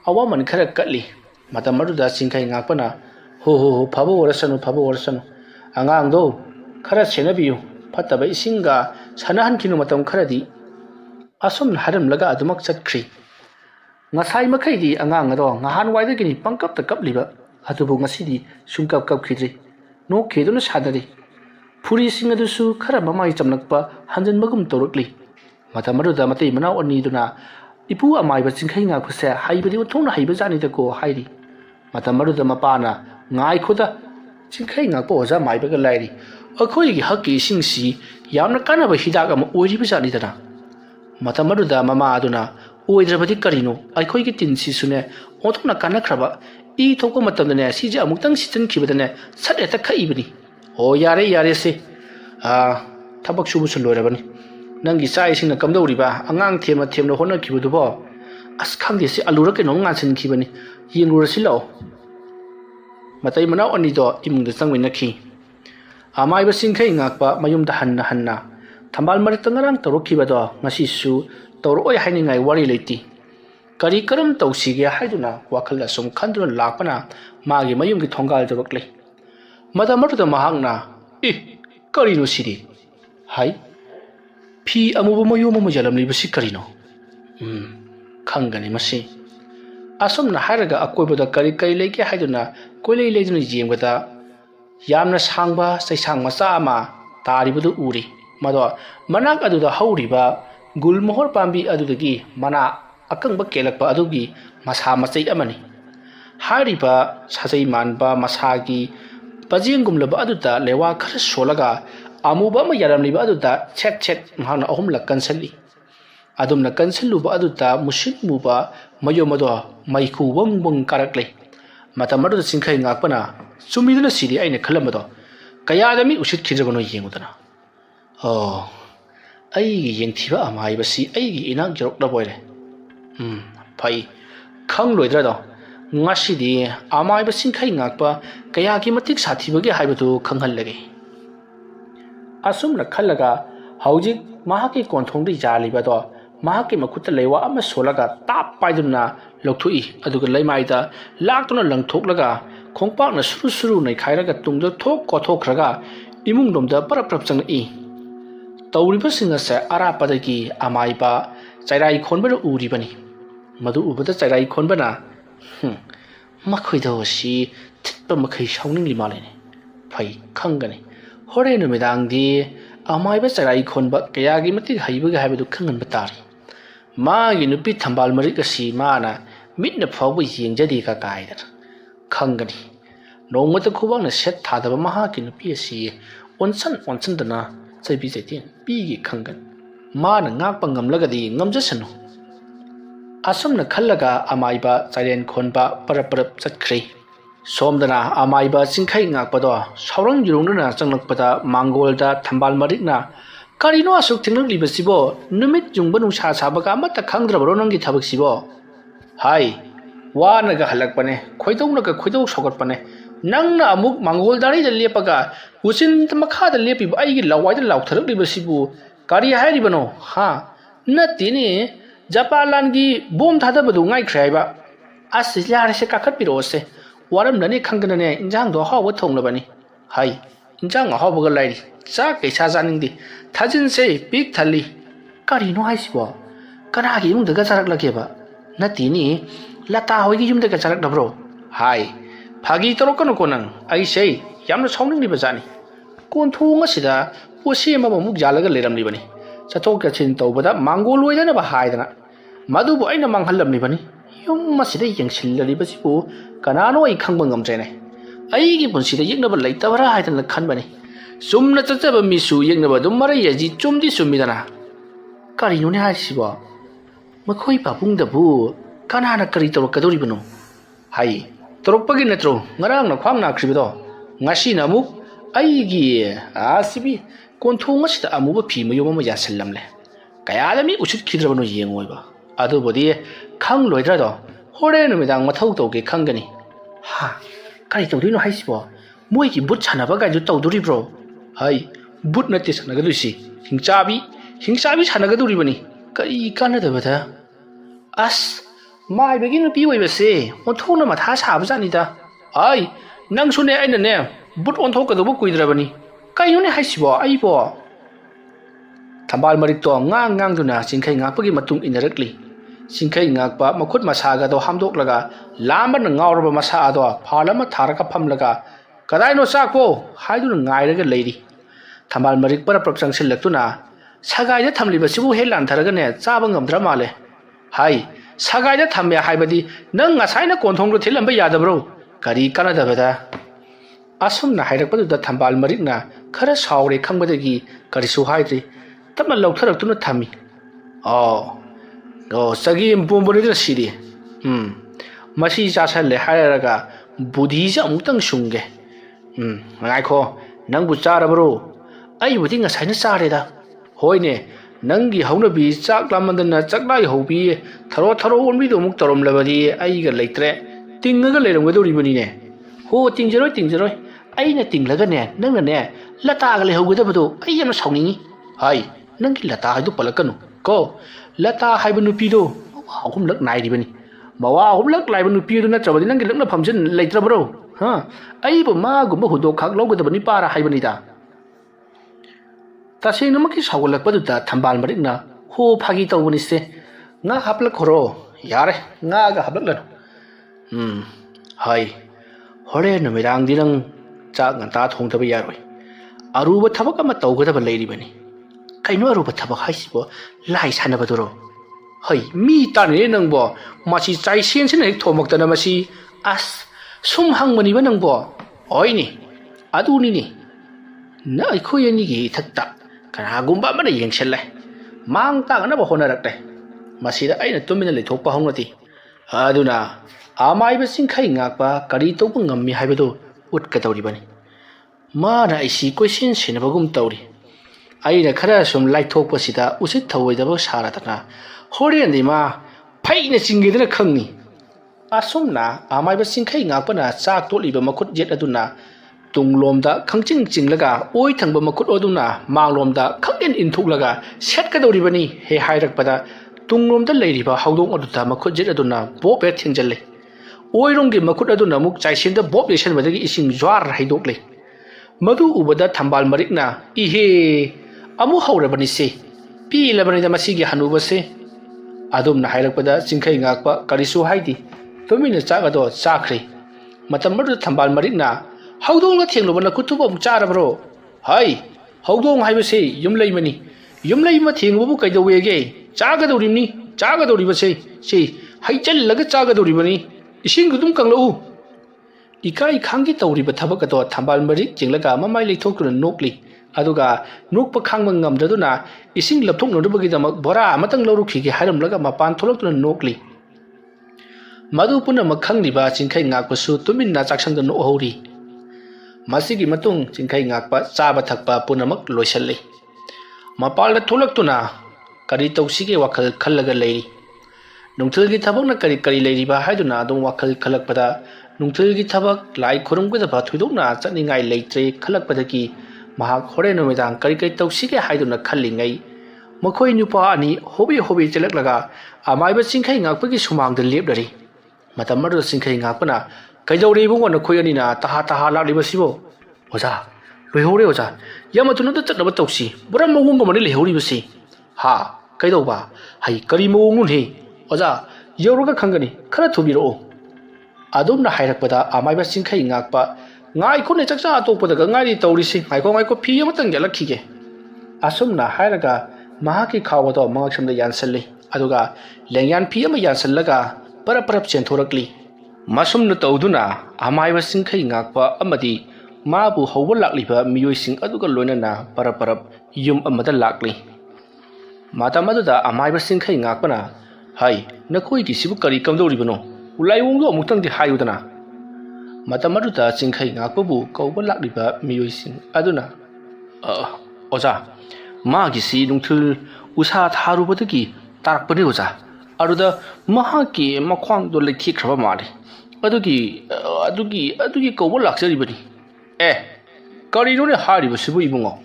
awaman khara katli matam maruda chingkai ngakpana ho phabo warasanu angang do khara senabiyu fataba isinga sanahan kinu matam kharadi asumna haram laga adumak chatkhri ngasai makhaidi angang ado ngahan waida gini pangkap ta kapliba adubu ngasidi sungkap kap khidri no kheduna sadari puri sing adusu khara mamai chamnakpa hanjan magum torokli matam maruda matai mana oni duna ipu amai ba chingkai nga khuse haibadi thongna haiba jani da ko hairi matam maruda mapana ngai khoda chingkai nga ko oja mai ba ga lairi akhoi gi hakki singsi yamna kanaba hidaga ma oiri ba jani dana matam maruda mama aduna oidrabadi karino akhoi gi tinsi sune othona kanakraba I thokko matam ne si ja amuktang sitan khibadane sat eta khaibani o yare se thabak subu sun loirabani nangi sai sing na kamdoriba angang themna hona khibudu bo as khangde se alura ke nong ngan khibani yingrura silo matai mana oni do imungda sangwina khi amai ba singkhai ngakpa mayum da hanna thambal mari tangarang torokhiba do ngasi su toroi hainingai wari leiti kari karam tawsige haiduna wakhal asum khanduna lakpana magi mayum gi thongal dorokle madamatu mahangna kari no sidi hai phi amubu mayum mu jalamli basi kari no khangani masi asumna haraga akoibada kari kai leke haiduna koilei leiduna jemgata yamna sangba saisang macha ama taribudu uri mado manak aduda hauriba gulmohor pambi adudagi mana akangba kelakpa adugi masa masai amani hariba sajai manba masagi pajengumlaba aduta lewa khar solaga amuba ma yaramliba aduta chet mahana ahum lakkan sali adumna kansalluba aduta mushit muba mayomodo maiku wang karakle matamadu singkhai ngakpana sumiduna sidi aina khalamado kayadami usit khijabano yengudana ai yengthiba amai basi ai gi inak jorokda boire pai khang loidra do ngasidi amai ba singkhai ngakpa kaya ki matik sathibage haibatu khanghal lage asumna khallaga haujik mahaki konthongdi jaliba do mahaki makuta lewa ama solaga tap paiduna lokthui aduga leimaida laktuna langthoklaga khongpakna suru nei khairaga tungda thok kothokraga imungdomda parap chang I tawriba singa se arapadagi amaiba chairai khonbara uribani madu ubada chairai khonbana makhoido si thitpa makhai shauning limalene phai khangani hore numidangdi amaiba chairai khonba kayagi matik haibaga haibadu khangan batari magi nupi thambal marika si mana mitna phawbu yengjadi ka kaida khangani nongmata khubangna set thadaba mahaki nupi si onsan dana chaibi chaitin pigi khangan mana ngakpa ngamlagadi ngamjasanu asumna khallaga amaiba chairen khonba parap chatkhri somdana amaiba chingkhai ngakpado saurang yurungna changlakpada mangolda thambal marikna karino asuk thingnak libasibo numit jungba nungsa sabaga amata khangdrabro nangi thabaksibo hai wanaga halakpane khoidongnaga khoidong sogatpane nangna amuk mangoldari da lepaga usin tamakha da lepi aigi lawaida lautharak libasibu kari hairibano ha natini japalan gi bom thada badu ngai khraiba asilyar se kakhat pirose waram nani khangana ne injang do hawa thonglabani hai injang hawa ga lairi cha kaisa janingdi thajin se pik thali kari no haisibo kana gi mung daga charak lakeba natini lata hoigi yum daga charak dabro hai phagi torokano konang ai sei yamna saungning liba jani kon thunga sida osi ma muk jalaga leram libani chathok ka chin tawbada mangol oidana ba haidana madubu aina manghallam libani yum masida yengsil libasibu kanano ai khangba ngamjene ai gi bunsida yeknaba leitabara haidana khanbani sumna chachaba misu yeknaba dum mara yaji chumdi sumidana kari nune haisibo makhoi papungda bu kanana kari torokadori bano hai torokpagi natro ngarang na khwang na khribido ngasi na muk ai gi asibi konthong asida amuba phi mayoma ma yasallamle kayadami usit khidrabano yengoiba adu bodi khang loidra do hore numidang mathau toge khangani ha kai tawdino haisibo moi ki but chana ba ga ju tawduri bro hai but nati sana ga lusi hingchabi हिंसाबी सानगदौरिबनी करी कानदबदा अस माइबगी नुपी ओइबसे ओंथोना मथा साबजानिदा आई नंगसुने आइनने बुट ओंथोकदबो कुइद्रबनी कइनुने हाइसिबो आइबो थंबाल मरिकतो ngang चिंखै ngakpagi matung inarakli चिंखै ngakpa मखुत मसागा दो हमदोकलगा लामन ngawrba masa ado phalama tharaka phamlaga kadaino sakpo haiduna ngairaga leiri थंबाल Marik पर प्रपचंग सिलक्तुना सगाइदा थमलिबसिबु हेलान थरगा ने चाबा ngamdra male hai सगाइदा थम्मे हाइबदि नंग ngasaiना कोनथोंगलो थिलंबा यादब्रो करी कानदबदा असुमना हाइरकपदुदा थंबाल मरिकना खरा सावरे खंगबदगी करिसु हाइद्रि तमना लौथरक्तुना थमी सगी पुंबनिदना सिरि मसी चासले हाइरगा बुधिजा अमुक्तंग सुंगे ngaikho nangbu charabro aibudi ngasaina chareदा होइने नंगी हौनबी चाक लामदना चकलाई हौबी थरो ओनबीदो मुक तरम लबदी आइगा लेत्रे तिंगगा लेरमगदोरिबनीने हो तिंजरोय आइना तिंगलगने नंगने लतागा लेहौगदबदो आइयम साउनिंगी हाय नंगी लता हाइदो पलकनु को लता हाइबा नुपीदो अहुमलक नाइरिबनी मवा अहुमलक लाइबा नुपीदो नत्रबदी नंगी लकना फमजन लेत्रबरो हा आइबो मागुम हुदो खाक लौगदबनी पारा हाइबनीदा तसेंगनमकी सावगलकपदुदा थंबाल मरिकना हो Phagi तौबनिसे nga haplak khoro yare nga ga haplak hai hore numirang dinang cha nganta thongtaba yaroi aruba thabak ama tawgadaba leiribani kaino aruba thabak haisibo lai sanabaduro hai mi tane nangbo machi chai sen sen hek thomaktana masi as sum hangmani ba nangbo oini aduni ni na khoyani gi thakta kanagumba mana yengshelle mang ta na ba honarakte masida aina tumina lethokpa hongnati aduna amaiba singkhai ngakpa kari tawbu ngammi haibado utkadawribani mana aisi question sinabagum tawri aina khara sum laithokpa sida usit thawoidaba saratana horendi ma phaina chingedana khangni asumna amaiba singkhai ngakpa na chak toliba makhut jet aduna tunglomda khangching chinglaga oi thangba makhut oduna manglomda khangin inthuklaga setkadawribani he hairakpada tunglomda leiriba haudong aduta makhut jet aduna bobe thingjalle oironggi makhut aduna muk chaisinda bob lesan badagi ising jwar haidokle madu ubada thambal marikna ihe amu haurabani se pi labani da masigi hanuba se adumna hairakpada chingkhai ngakpa karisu haidi tomina chagado chakri matam madu thambal marikna haudong la thenglobana kutubam charabro hai haudong haibase yumleimani yumleima thengbu kaidawege chagadoribase se haichallaga chagadoribani ising gudum kanglau ikai khangi tawriba thabakato thambal marik jinglaga mamai leithokuna nokli aduga nokpa khangma ngamdaduna ising lapthoknodubagi damak bora amatang lawrukhige hairamlaga mapan tholokuna nokli madu puna makhangriba chingkhai ngakpasu tuminna chaksangda no hori masigi matung chingkhai ngakpa chaba thakpa punamak loisalli mapalda tholaktuna kari tawsige wakhal khallaga leiri nungthilgi thabakna kari leiriba haiduna adum wakhal khalakpada nungthilgi thabak lai khurumgada thoidokna chaningai leitre khalakpadaki mahak hore nomidang kari tawsige haiduna khallingai makhoi nupa ani hobi chelaklaga amaiba chingkhai ngakpagi sumangda lepdari matamar chingkhai ngakpana kaidawri bungona khoyani na taha laklibasibo oja loihore oja yamatuna da chatnaba tawsi buram mawung mani lehori basi ha kaidawba hai kari mawung he oja yawruga khangani khara thubiro adumna hairakpada amaiba chingkhai ngakpa ngai khone chakcha atokpada ngari tawrisi ngaiko phi amatang yalakhige asumna hairaga mahaki khawado mangaksamda yansalli aduga lengyan phi ama yansallaga parap chenthorakli masumna tawduna amaiba chingkhai ngakpa amadi mabu hawba lakliba miyoising aduga loinana parap yum amada lakli matamaduda amaiba chingkhai ngakpana hai nakhoi ki sibu kari kamdoribano ulaiwongdo amutang di hayudana matamaduda chingkhai ngakpabu kawba lakliba miyoising aduna oja magi si nungthul usa tharubadagi tarakpani oja aruda mahaki makhwang do lethi khraba mari adugi kawba lakjaribani karino ne haribasibu ibungo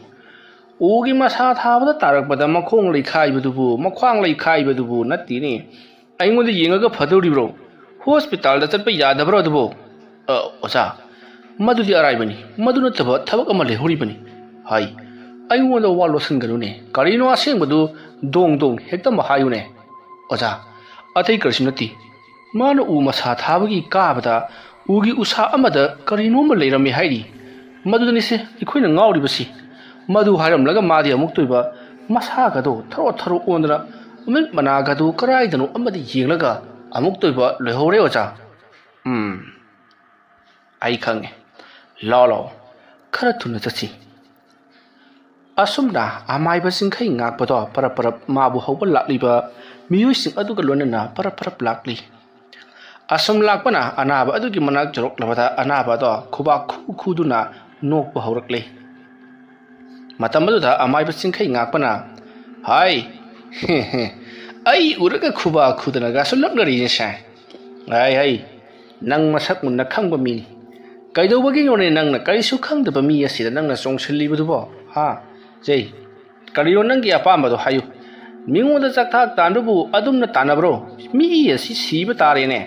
ꯎꯒꯤ ꯃꯁꯥ ꯊꯥꯕꯗ ꯇꯥꯔꯛꯄꯗ ꯃꯈꯣꯡ ꯂꯩꯈꯥꯏꯕꯗꯨꯕꯨ ꯃꯈ꯭ꯋꯥꯡ ꯂꯩꯈꯥꯏꯕꯗꯨꯕꯨ ꯅꯠꯇꯦꯅꯦ ꯑꯩꯉꯣꯟꯗ ꯌꯦꯡꯉꯒ ꯐꯗꯧꯔꯤꯕ꯭ꯔꯣ ꯍꯣꯁꯄꯤꯇꯥꯜꯗ ꯆꯠꯄ ꯌꯥꯗꯕ꯭ꯔꯣ ꯑꯗꯨꯕꯨ ꯑꯣꯖꯥ ꯃꯗꯨꯗꯤ ꯑꯔꯥꯏꯕꯅꯤ ꯃꯗꯨ ꯅꯠꯇꯕ ꯊꯕꯛ ꯑꯃ ꯂꯩꯍꯧꯔꯤꯕꯅꯤ ꯍꯥꯏ ꯑꯩꯉꯣꯟꯗ ꯋꯥ ꯂꯣꯠꯁꯤꯟꯒꯅꯨꯅꯦ ꯀꯔꯤꯅꯣ ꯑꯁꯦꯡꯕꯗꯨ ꯗꯣꯡ ꯗꯣꯡ ꯍꯦꯛꯇꯃꯛ ꯍꯥꯏꯌꯨꯅꯦ ꯑꯣꯖꯥ ꯑꯇꯩ ꯀꯔꯤꯁꯨ ꯅꯠꯇꯦ ꯃꯥꯅ ꯎ ꯃꯁꯥ ꯊꯥꯕꯒꯤ ꯀꯥꯕꯗ ꯎꯒꯤ ꯎꯁꯥ ꯑꯃꯗ ꯀꯔꯤꯅꯣꯝꯃ ꯂꯩꯔꯝꯃꯦ ꯍꯥꯏꯔꯤ ꯃꯗꯨꯗꯅꯤꯁꯦ ꯑꯩꯈꯣꯏꯅ ꯉꯥꯎꯔꯤꯕꯁꯤ ꯃꯗꯨ ꯍꯥꯏꯔꯝꯂꯒ ꯃꯥꯗꯤ ꯑꯃꯨꯛꯇꯣꯏꯕ ꯃꯁꯥꯒꯗꯣ ꯊꯔꯣ ꯊꯔꯣ ꯑꯣꯟꯗꯅ ꯃꯃꯤꯠ ꯃꯅꯥꯒꯗꯨ ꯀꯔꯥꯏꯗꯅꯣ ꯑꯃꯗ ꯌꯦꯡꯂꯒ ꯑꯃꯨꯛꯇꯣꯏꯕ ꯂꯣꯏꯍꯧꯔꯦ ꯑꯣꯖꯥ ꯑꯩ ꯈꯪꯉꯦ ꯂꯥꯎ ꯈꯔ ꯊꯨꯅ ꯆꯠꯁꯤ ꯑꯁꯨꯝꯅ ꯑꯃꯥꯏꯕ ꯆꯤꯡꯈꯩ ꯉꯥꯛꯄꯗꯣ ꯄꯔꯞ ꯄꯔꯞ ꯃꯥꯕꯨ ꯍꯧꯕ ꯂꯥꯛꯂꯤꯕ ꯃꯤꯑꯣꯏꯁꯤꯡ ꯑꯗꯨꯒ ꯂꯣꯏꯅꯅ ꯄꯔꯞ ꯄꯔꯞ ꯂꯥꯛꯂꯤ ꯑꯁꯨꯝ ꯂꯥꯛꯄꯅ ꯑꯅꯥꯕ ꯑꯗꯨꯒꯤ ꯃꯅꯥꯛ ꯌꯧꯔꯛꯂꯕꯗ ꯑꯅꯥꯕ ꯑꯗꯣ ꯈꯨꯕꯥꯛ ꯈꯨꯗꯨꯅ ꯅꯣꯛꯄ ꯍꯧꯔꯛꯂꯤ ꯃꯇꯝ ꯑꯗꯨꯗ ꯑꯃꯥꯏꯕ ꯆꯤꯡꯈꯩ ꯉꯥꯛꯄꯅ ꯍꯥꯏ ꯑꯩ ꯎꯔꯒ ꯈꯨꯕꯥꯛ ꯈꯨꯗꯅꯒꯁꯨ ꯂꯛꯅꯔꯤꯅꯦ ꯁꯦ ꯍꯥꯏ ꯅꯪ ꯃꯁꯛ ꯃꯨꯟꯅ ꯈꯪꯕ ꯃꯤꯅꯤ ꯀꯩꯗꯧꯕꯒꯤꯅꯣꯅꯦ ꯅꯪꯅ ꯀꯔꯤꯁꯨ ꯈꯪꯗꯕ ꯃꯤ ꯑꯁꯤꯗ ꯅꯪꯅ ꯆꯣꯡꯁꯤꯜꯂꯤꯕꯗꯨꯕꯣ ꯖꯩ ꯀꯔꯤꯅꯣ ꯅꯪꯒꯤ ꯑꯄꯥꯝꯕꯗꯣ ꯍꯥꯏꯌꯨ ꯃꯤꯉꯣꯟꯗ ꯆꯥꯛꯊꯥꯛ ꯇꯥꯟꯕꯕꯨ ꯑꯗꯨꯝꯅ ꯇꯥꯟꯅꯕ꯭ꯔꯣ ꯃꯤ ꯑꯁꯤ ꯁꯤꯕ ꯇꯥꯔꯦꯅꯦ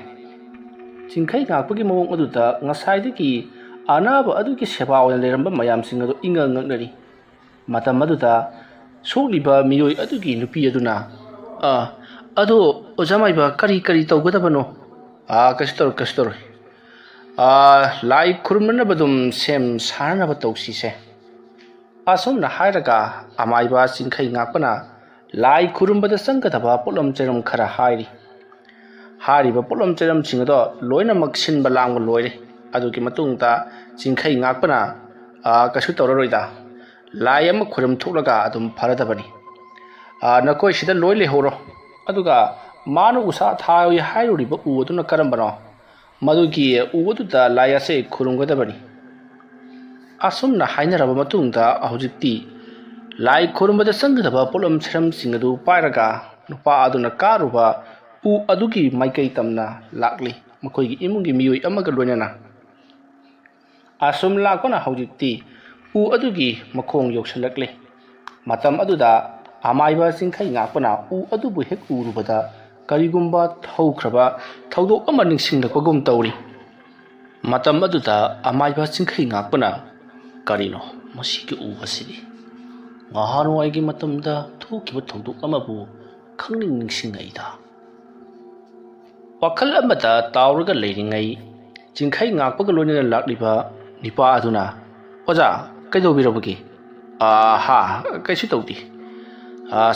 ꯆꯤꯡꯈꯩ ꯉꯥꯛꯄꯒꯤ ꯃꯑꯣꯡ ꯑꯗꯨꯗ ꯉꯁꯥꯏꯗꯒꯤ ꯑꯅꯥꯕ ꯑꯗꯨꯒꯤ ꯁꯦꯕꯥ ꯑꯣꯏꯅ ꯂꯩꯔꯝꯕ ꯃꯌꯥꯝꯁꯤꯡ ꯑꯗꯨ ꯏꯪꯉ ꯉꯛꯅꯔꯤ ꯃꯇꯝ ꯑꯗꯨꯗ ꯁꯣꯛꯂꯤꯕ ꯃꯤꯑꯣꯏ ꯑꯗꯨꯒꯤ ꯅꯨꯄꯤ ꯑꯗꯨꯅ ꯑꯗꯣ ꯑꯣꯖꯥ ꯃꯥꯏꯕ ꯀꯔꯤ ꯇꯧꯒꯗꯕꯅꯣ ꯀꯩꯁꯨ ꯇꯧꯔꯣꯏ ꯂꯥꯏ ꯈꯨꯔꯨꯝꯅꯅꯕ ꯑꯗꯨꯝ ꯁꯦꯝ ꯁꯥꯅꯅꯕ ꯇꯧꯁꯤꯁꯦ ꯑꯁꯨꯝꯅ ꯍꯥꯏꯔꯒ ꯑꯃꯥꯏꯕ ꯆꯤꯡꯈꯩ ꯉꯥꯛꯄꯅ ꯂꯥꯏ ꯈꯨꯔꯨꯝꯕꯗ ꯆꯪꯒꯗꯕ ꯄꯣꯠꯂꯝ ꯆꯩꯔꯝ ꯈꯔ ꯍꯥꯏꯔꯤ ꯍꯥꯏꯔꯤꯕ ꯄꯣꯠꯂꯝ ꯆꯩꯔꯝꯁꯤꯡ ꯑꯗꯣ ꯂꯣꯏꯅꯃꯛ ꯁꯤꯟꯕ ꯂꯥꯡꯕ ꯂꯣꯏꯔꯦ ꯑꯗꯨꯒꯤ ꯃꯇꯨꯡꯗ ꯆꯤꯡꯈꯩ ꯉꯥꯛꯄꯅ ꯀꯩꯁꯨ ꯇꯧꯔꯔꯣꯏꯗ ꯂꯥꯏ ꯑꯃ ꯈꯨꯔꯨꯝ ꯊꯣꯛꯂꯒ ꯑꯗꯨꯝ ꯐꯔꯗꯕꯅꯤ ꯅꯈꯣꯏ ꯁꯤꯗ ꯂꯣꯏ ꯂꯩꯍꯧꯔꯣ ꯑꯗꯨꯒ ꯃꯥꯅ ꯎꯁꯥ ꯊꯥꯏ ꯍꯥꯏꯔꯨꯔꯤꯕ ꯎ ꯑꯗꯨꯅ ꯀꯔꯝꯕꯅꯣ ꯃꯗꯨꯒꯤ ꯎ ꯑꯗꯨꯗ ꯂꯥꯏ ꯑꯁꯦ ꯈꯨꯔꯨꯝꯒꯗꯕꯅꯤ ꯑꯁꯨꯝꯅ ꯍꯥꯏꯅꯔꯕ ꯃꯇꯨꯡꯗ ꯍꯧꯖꯤꯛꯇꯤ ꯂꯥꯏ ꯈꯨꯔꯨꯝꯕꯗ ꯆꯪꯒꯗꯕ ꯄꯣꯠꯂꯝ ꯆꯩꯔꯝꯁꯤꯡ ꯑꯗꯨ ꯄꯥꯏꯔꯒ ꯅꯨꯄꯥ ꯑꯗꯨꯅ ꯀꯥꯔꯨꯕ ꯎ ꯑꯗꯨꯒꯤ ꯃꯥꯏꯀꯩ ꯇꯝꯅ ꯂꯥꯛꯂꯤ ꯃꯈꯣꯏꯒꯤ ꯏꯃꯨꯡꯒꯤ ꯃꯤꯑꯣꯏ ꯑꯃꯒ ꯂꯣꯏꯅꯅ ꯑꯁꯨꯝ ꯂꯥꯛꯄꯅ ꯍꯧꯖꯤꯛꯇꯤ ꯎ ꯑꯗꯨꯒꯤ ꯃꯈꯣꯡ ꯌꯧꯁꯤꯜꯂꯛꯂꯤ ꯃꯇꯝ ꯑꯗꯨꯗ ꯑꯃꯥꯏꯕ ꯆꯤꯡꯈꯩ ꯉꯥꯛꯄꯅ ꯎ ꯑꯗꯨꯕꯨ ꯍꯦꯛ ꯎꯔꯨꯕꯗ ꯀꯔꯤꯒꯨꯝꯕ ꯍꯧꯈ꯭ꯔꯕ ꯊꯧꯗꯣꯛ ꯑꯃ ꯅꯤꯡꯁꯤꯡꯂꯛꯄꯒꯨꯝ ꯇꯧꯔꯤ ꯃꯇꯝ ꯑꯗꯨꯗ ꯑꯃꯥꯏꯕ ꯆꯤꯡꯈꯩ ꯉꯥꯛꯄꯅ ꯀꯔꯤꯅꯣ ꯃꯁꯤꯒꯤ ꯎ ꯑꯁꯤꯗꯤ ꯅꯍꯥꯟꯋꯥꯏꯒꯤ ꯃꯇꯝꯗ ꯊꯣꯛꯈꯤꯕ ꯊꯧꯗꯣꯛ ꯑꯃꯕꯨ ꯅꯤꯡꯁꯤꯡꯉꯛꯏꯗ ꯋꯥꯈꯜ ꯑꯃꯗ ꯇꯥꯎꯔꯒ ꯂꯩꯔꯤꯉꯩ ꯆꯤꯡꯈꯩ ꯉꯥꯛꯄꯒ ꯂꯣꯏꯅꯅ ꯂꯥꯛꯂꯤꯕ ꯅꯤꯄꯥ ꯑꯗꯨꯅ ꯑꯣꯖꯥ ꯀꯩꯗꯧꯕꯤꯔꯕꯒꯦ ꯀꯩꯁꯨ ꯇꯧꯗꯦ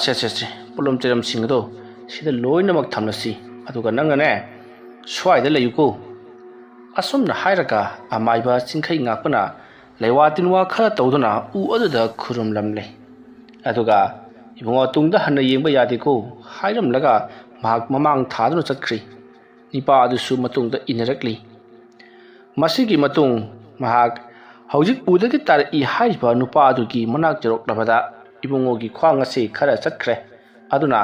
ꯁꯦ ꯄꯣꯠꯂꯝ ꯆꯩꯔꯝꯁꯤꯡ ꯑꯗꯣ ꯁꯤꯗ ꯂꯣꯏꯅꯃꯛ ꯊꯝꯂꯁꯤ ꯑꯗꯨꯒ ꯅꯪꯅꯅꯦ ꯁ꯭ꯋꯥꯏꯗ ꯂꯩꯌꯨꯀꯣ ꯑꯁꯨꯝꯅ ꯍꯥꯏꯔꯒ ꯑꯃꯥꯏꯕ ꯆꯤꯡꯈꯩ ꯉꯥꯛꯄꯅ ꯂꯩꯋꯥ ꯇꯤꯟꯋꯥ ꯈꯔ ꯇꯧꯗꯨꯅ ꯎ ꯑꯗꯨꯗ ꯈꯨꯔꯨꯝꯂꯝꯂꯦ ꯑꯗꯨꯒ ꯏꯕꯨꯡꯉꯣ ꯇꯨꯡꯗ ꯍꯟꯅ ꯌꯦꯡꯕ ꯌꯥꯗꯦꯀꯣ ꯍꯥꯏꯔꯝꯂꯒ ꯃꯍꯥꯛ ꯃꯃꯥꯡ ꯊꯥꯗꯨꯅ ꯆꯠꯈ꯭ꯔꯤ ꯅꯤꯄꯥ ꯑꯗꯨꯁꯨ ꯃꯇꯨꯡꯗ ꯏꯟꯅꯔꯛꯂꯤ ꯃꯁꯤꯒꯤ ꯃꯇꯨꯡ ꯃꯍꯥꯛ ꯍꯧꯖꯤꯛ ꯎꯗꯒꯤ ꯇꯥꯔꯛꯏ ꯍꯥꯏꯔꯤꯕ ꯅꯨꯄꯥ ꯑꯗꯨꯒꯤ ꯃꯅꯥꯛ ꯌꯧꯔꯛꯂꯕꯗ ꯏꯕꯨꯡꯉꯣꯒꯤ ꯈ꯭ꯋꯥꯡ ꯑꯁꯤ ꯈꯔ ꯆꯠꯈ꯭ꯔꯦ ꯑꯗꯨꯅ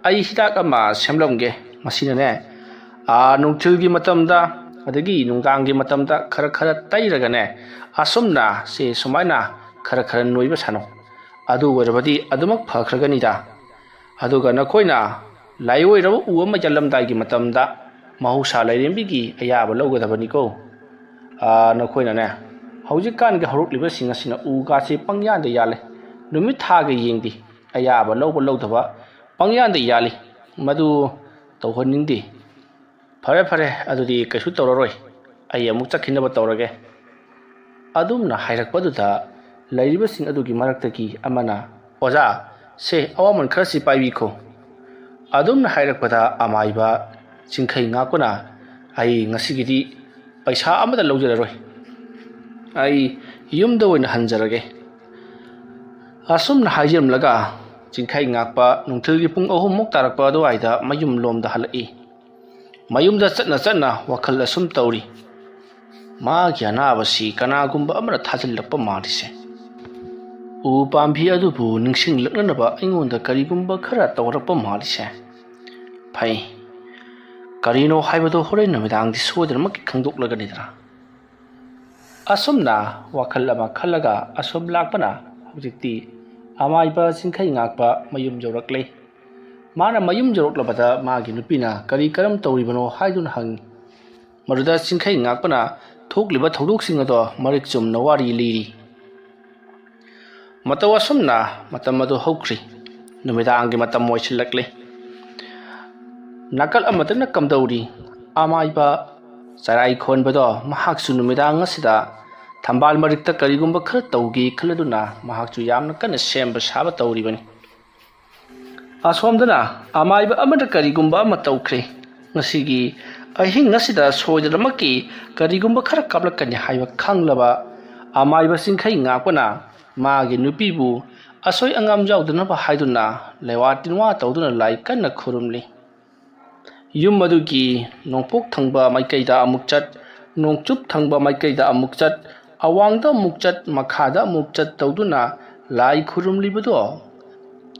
ꯑꯩ ꯍꯤꯗꯥꯛ ꯑꯃ ꯁꯦꯝꯂꯝꯒꯦ ꯃꯁꯤꯅꯅꯦ ꯅꯨꯡꯊꯤꯜꯒꯤ ꯃꯇꯝꯗ ꯑꯗꯒꯤ ꯅꯨꯡꯗꯥꯡꯒꯤ ꯃꯇꯝꯗ ꯈꯔ ꯇꯩꯔꯒꯅꯦ ꯑꯁꯨꯝꯅ ꯁꯨꯃꯥꯏꯅ ꯈꯔ ꯅꯣꯏꯕ ꯁꯥꯟꯅꯧ ꯑꯗꯨ ꯑꯣꯏꯔꯕꯗꯤ ꯑꯗꯨꯃꯛ ꯐꯈ꯭ꯔꯒꯅꯤꯗ ꯑꯗꯨꯒ ꯅꯈꯣꯏꯅ ꯂꯥꯏꯑꯣꯏꯔꯕ ꯎ ꯑꯃ ꯌꯥꯜꯂꯝꯗꯥꯏꯒꯤ ꯃꯇꯝꯗ ꯃꯍꯧꯁꯥ ꯂꯥꯏꯔꯦꯝꯕꯤꯒꯤ ꯑꯌꯥꯕ ꯂꯧꯒꯗꯕꯅꯤꯀꯣ ꯅꯈꯣꯏꯅꯅꯦ ꯍꯧꯖꯤꯛꯀꯥꯟꯒꯤ ꯍꯧꯔꯛꯂꯤꯕꯁꯤꯡ ꯑꯁꯤꯅ ꯎꯒꯥꯁꯦ ꯄꯪꯌꯥꯟꯗ ꯌꯥꯜꯂꯦ ꯅꯨꯃꯤꯠ ꯊꯥꯒ ꯌꯦꯡꯗꯦ ꯑꯌꯥꯕ ꯂꯧꯕ ꯂꯧꯗꯕ ꯄꯪꯌꯥꯟꯗ ꯌꯥꯜꯂꯤ ꯃꯗꯨ ꯇꯧꯍꯟꯅꯤꯡꯗꯦ ꯐꯔꯦ ꯑꯗꯨꯗꯤ ꯀꯩꯁꯨ ꯇꯧꯔꯔꯣꯏ ꯑꯩ ꯑꯃꯨꯛ ꯆꯠꯈꯤꯅꯕ ꯇꯧꯔꯒꯦ ꯑꯗꯨꯝꯅ ꯍꯥꯏꯔꯛꯄꯗꯨꯗ ꯂꯩꯔꯤꯕꯁꯤꯡ ꯑꯗꯨꯒꯤ ꯃꯔꯛꯇꯒꯤ ꯑꯃꯅ ꯑꯣꯖꯥ ꯁꯦ ꯑꯋꯥꯃꯟ ꯈꯔꯁꯤ ꯄꯥꯏꯕꯤꯈꯣ ꯑꯗꯨꯝꯅ ꯍꯥꯏꯔꯛꯄꯗ ꯑꯃꯥꯏꯕ ꯆꯤꯡꯈꯩ ꯉꯥꯛꯄꯅ ꯑꯩ ꯉꯁꯤꯒꯤꯗꯤ ꯄꯩꯁꯥ ꯑꯃꯗ ꯂꯧꯖꯔꯔꯣꯏ ꯑꯩ ꯌꯨꯝꯗ ꯑꯣꯏꯅ ꯍꯟꯖꯔꯒꯦ ꯑꯁꯨꯝꯅ ꯍꯥꯏꯖꯔꯝꯂꯒ ꯆꯤꯡꯈꯩ ꯉꯥꯛꯄ ꯅꯨꯡꯊꯤꯜꯒꯤ ꯄꯨꯡ 3 ꯇꯥꯔꯛꯄ ꯑꯗꯨꯋꯥꯏꯗ ꯃꯌꯨꯝ ꯂꯣꯝꯗ ꯍꯜꯂꯛꯏ ꯃꯌꯨꯝꯗ ꯆꯠꯅ ꯋꯥꯈꯜ ꯑꯁꯨꯝ ꯇꯧꯔꯤ ꯃꯥꯒꯤ ꯑꯅꯥꯕꯁꯤ ꯀꯅꯥꯒꯨꯝꯕ ꯑꯃꯅ ꯊꯥꯖꯤꯜꯂꯛꯄ ꯃꯥꯜꯂꯤꯁꯦ ꯎ ꯄꯥꯝꯕꯤ ꯑꯗꯨꯕꯨ ꯅꯤꯡꯁꯤꯡꯂꯛꯅꯅꯕ ꯑꯩꯉꯣꯟꯗ ꯀꯔꯤꯒꯨꯝꯕ ꯈꯔ ꯇꯧꯔꯛꯄ ꯃꯥꯜꯂꯤꯁꯦ ꯐꯩ ꯀꯔꯤꯅꯣ ꯍꯥꯏꯕꯗꯣ ꯍꯣꯔꯦꯟ ꯅꯨꯃꯤꯗꯥꯡꯗꯤ ꯁꯣꯏꯗꯅꯃꯛꯀꯤ ꯈꯪꯗꯣꯛꯂꯒꯅꯤꯗꯅ ꯑꯁꯨꯝꯅ ꯋꯥꯈꯜ ꯑꯃ ꯈꯜꯂꯒ ꯑꯁꯨꯝ ꯂꯥꯛꯄꯅ ꯍꯧꯖꯤꯛꯇꯤ ꯑꯃꯥꯏꯕ ꯆꯤꯡꯈꯩ ꯉꯥꯛꯄ ꯃꯌꯨꯝ ꯌꯧꯔꯛꯂꯦ ꯃꯥꯅ ꯃꯌꯨꯝ ꯌꯧꯔꯛꯂꯕꯗ ꯃꯥꯒꯤ ꯅꯨꯄꯤꯅ ꯀꯔꯤ ꯀꯔꯝ ꯇꯧꯔꯤꯕꯅꯣ ꯍꯥꯏꯗꯨꯅ ꯍꯪꯉꯤ ꯃꯗꯨꯗ ꯆꯤꯡꯈꯩ ꯉꯥꯛꯄꯅ ꯊꯣꯛꯂꯤꯕ ꯊꯧꯗꯣꯛꯁꯤꯡ ꯑꯗꯣ ꯃꯔꯤꯛ ꯆꯨꯝꯅ ꯋꯥꯔꯤ ꯂꯤꯔꯤ ꯃꯇꯧ ꯑꯁꯨꯝꯅ ꯃꯇꯝ ꯑꯗꯨ ꯍꯧꯈ꯭ꯔꯤ ꯅꯨꯃꯤꯗꯥꯡꯒꯤ ꯃꯇꯝ ꯑꯣꯏꯁꯤꯜꯂꯛꯂꯦ ꯅꯥꯀꯜ ꯑꯃꯗꯅ ꯀꯝꯗꯧꯔꯤ ꯑꯃꯥꯏꯕ ꯆꯔꯥꯏ ꯈꯣꯟꯕꯗꯣ ꯃꯍꯥꯛꯁꯨ ꯅꯨꯃꯤꯗꯥꯡ ꯑꯁꯤꯗ ꯊꯝꯕꯥꯜ ꯃꯔꯤꯛꯇ ꯀꯔꯤꯒꯨꯝꯕ ꯈꯔ ꯇꯧꯒꯦ ꯈꯜꯂꯗꯨꯅ ꯃꯍꯥꯛꯁꯨ ꯌꯥꯝꯅ ꯀꯟꯅ ꯁꯦꯝꯕ ꯁꯥꯕ ꯇꯧꯔꯤꯕꯅꯤ ꯑꯁꯣꯝꯗꯅ ꯑꯃꯥꯏꯕ ꯑꯃꯗ ꯀꯔꯤꯒꯨꯝꯕ ꯑꯃ ꯇꯧꯈ꯭ꯔꯦ ꯉꯁꯤꯒꯤ ꯑꯍꯤꯡ ꯑꯁꯤꯗ ꯁꯣꯏꯗꯅꯃꯛꯀꯤ ꯀꯔꯤꯒꯨꯝꯕ ꯈꯔ ꯀꯥꯞꯂꯛꯀꯅꯤ ꯍꯥꯏꯕ ꯈꯪꯂꯕ ꯑꯃꯥꯏꯕ ꯆꯤꯡꯈꯩ ꯉꯥꯛꯄꯅ ꯃꯥꯒꯤ ꯅꯨꯄꯤꯕꯨ ꯑꯁꯣꯏ ꯑꯉꯥꯝ ꯌꯥꯎꯗꯅꯕ ꯍꯥꯏꯗꯨꯅ ꯂꯩꯋꯥ ꯇꯤꯟꯋꯥ ꯇꯧꯗꯨꯅ ꯂꯥꯏ ꯀꯟꯅ ꯈꯨꯔꯨꯝꯂꯤ ꯌꯨꯝ ꯑꯗꯨꯒꯤ ꯅꯣꯡꯄꯣꯛ ꯊꯪꯕ ꯃꯥꯏꯀꯩꯗ ꯑꯃꯨꯛ ꯆꯠ ꯅꯣꯡꯆꯨꯞ ꯊꯪꯕ ꯃꯥꯏꯀꯩꯗ ꯑꯃꯨꯛ ꯆꯠ ꯑꯋꯥꯡꯗ ꯑꯃꯨꯛ ꯆꯠ ꯃꯈꯥꯗ ꯑꯃꯨꯛ ꯆꯠ ꯇꯧꯗꯨꯅ ꯂꯥꯏ ꯈꯨꯔꯨꯝꯂꯤꯕꯗꯣ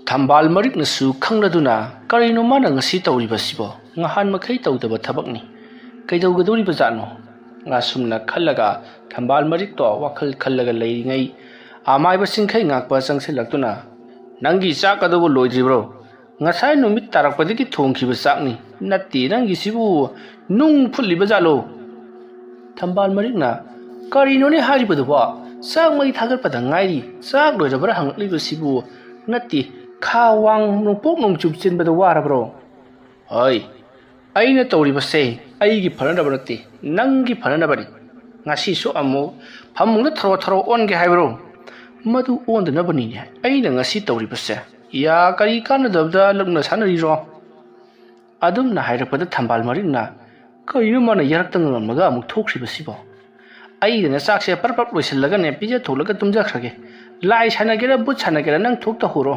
ꯊꯝꯕꯥꯜ ꯃꯔꯤꯛꯅꯁꯨ ꯈꯪꯂꯗꯨꯅ ꯀꯔꯤꯅꯣ ꯃꯥꯅ ꯉꯁꯤ ꯇꯧꯔꯤꯕꯁꯤꯕꯣ ꯉꯍꯥꯟ ꯃꯈꯩ ꯇꯧꯗꯕ ꯊꯕꯛꯅꯤ ꯀꯩꯗꯧꯒꯗꯧꯔꯤꯕꯖꯥꯠꯅꯣ ꯑꯁꯨꯝꯅ ꯈꯜꯂꯒ ꯊꯝꯕꯥꯜ ꯃꯔꯤꯛꯇꯣ ꯋꯥꯈꯜ ꯈꯜꯂꯒ ꯂꯩꯔꯤꯉꯩ ꯑꯃꯥꯏꯕ ꯆꯤꯡꯈꯩ ꯉꯥꯛꯄ ꯆꯪꯁꯤꯜꯂꯛꯇꯨꯅ ꯅꯪꯒꯤ ꯆꯥꯛ ꯑꯗꯨꯕꯨ ꯂꯣꯏꯗ꯭ꯔꯤꯕ꯭ꯔꯣ ꯉꯁꯥꯏ ꯅꯨꯃꯤꯠ ꯇꯥꯔꯛꯄꯗꯒꯤ ꯊꯣꯡꯈꯤꯕ ꯆꯥꯛꯅꯤ ꯅꯠꯇꯦ ꯅꯪꯒꯤꯁꯤꯕꯨ ꯅꯨꯡ ꯐꯨꯠꯂꯤꯕꯖꯥꯠꯂꯣ ꯊꯝꯕꯥꯜ ꯃꯔꯤꯛꯅ ꯀꯔꯤꯅꯣꯅꯦ ꯍꯥꯏꯔꯤꯕꯗꯨꯕꯣ ꯆꯥꯛ ꯃꯩ ꯊꯥꯒꯠꯄꯗ ꯉꯥꯏꯔꯤ ꯆꯥꯛ ꯂꯣꯏꯔꯕ꯭ꯔꯥ ꯍꯪꯂꯛꯂꯤꯕꯁꯤꯕꯨ ꯅꯠꯇꯦ ꯈꯥ ꯋꯥꯡ ꯅꯣꯡꯄꯣꯛ ꯅꯣꯡꯆꯨꯞ ꯆꯤꯟꯕꯗ ꯋꯥꯔꯕ꯭ꯔꯣ ꯍꯣꯏ ꯑꯩꯅ ꯇꯧꯔꯤꯕꯁꯦ ꯑꯩꯒꯤ ꯐꯅꯅꯕ ꯅꯠꯇꯦ ꯅꯪꯒꯤ ꯐꯅꯅꯕꯅꯤ ꯉꯁꯤꯁꯨ ꯑꯃꯨꯛ ꯐꯃꯨꯡꯗ ꯊꯔꯣ ꯊꯔꯣ ꯑꯣꯟꯒꯦ ꯍꯥꯏꯕ꯭ꯔꯣ ꯃꯗꯨ ꯑꯣꯟꯗꯅꯕꯅꯤꯅꯦ ꯑꯩꯅ ꯉꯁꯤ ꯇꯧꯔꯤꯕꯁꯦ ꯌꯥ ꯀꯔꯤ ꯀꯥꯟꯅꯗꯕꯗ ꯂꯛꯅ ꯁꯥꯟꯅꯔꯤꯔꯣ ꯑꯗꯨꯝꯅ ꯍꯥꯏꯔꯛꯄꯗ ꯊꯝꯕꯥꯜ ꯃꯔꯤꯛꯅ ꯀꯔꯤꯅꯣ ꯃꯥꯅ ꯌꯥꯔꯛꯇ ꯉꯝꯃꯒ ꯑꯃꯨꯛ ꯊꯣꯛꯈ꯭ꯔꯤꯕꯁꯤꯕꯣ ꯑꯩꯗꯅ ꯆꯥꯛꯁꯦ ꯄꯔꯞ ꯂꯣꯏꯁꯤꯜꯂꯒꯅꯦ ꯄꯤꯖ ꯊꯣꯛꯂꯒ ꯇꯨꯝꯖꯈ꯭ꯔꯒꯦ ꯂꯥꯏ ꯁꯥꯟꯅꯒꯦꯔꯥ ꯕꯨꯠ ꯁꯥꯟꯅꯒꯦꯔꯥ ꯅꯪ ꯊꯣꯛꯇ ꯍꯨꯔꯣ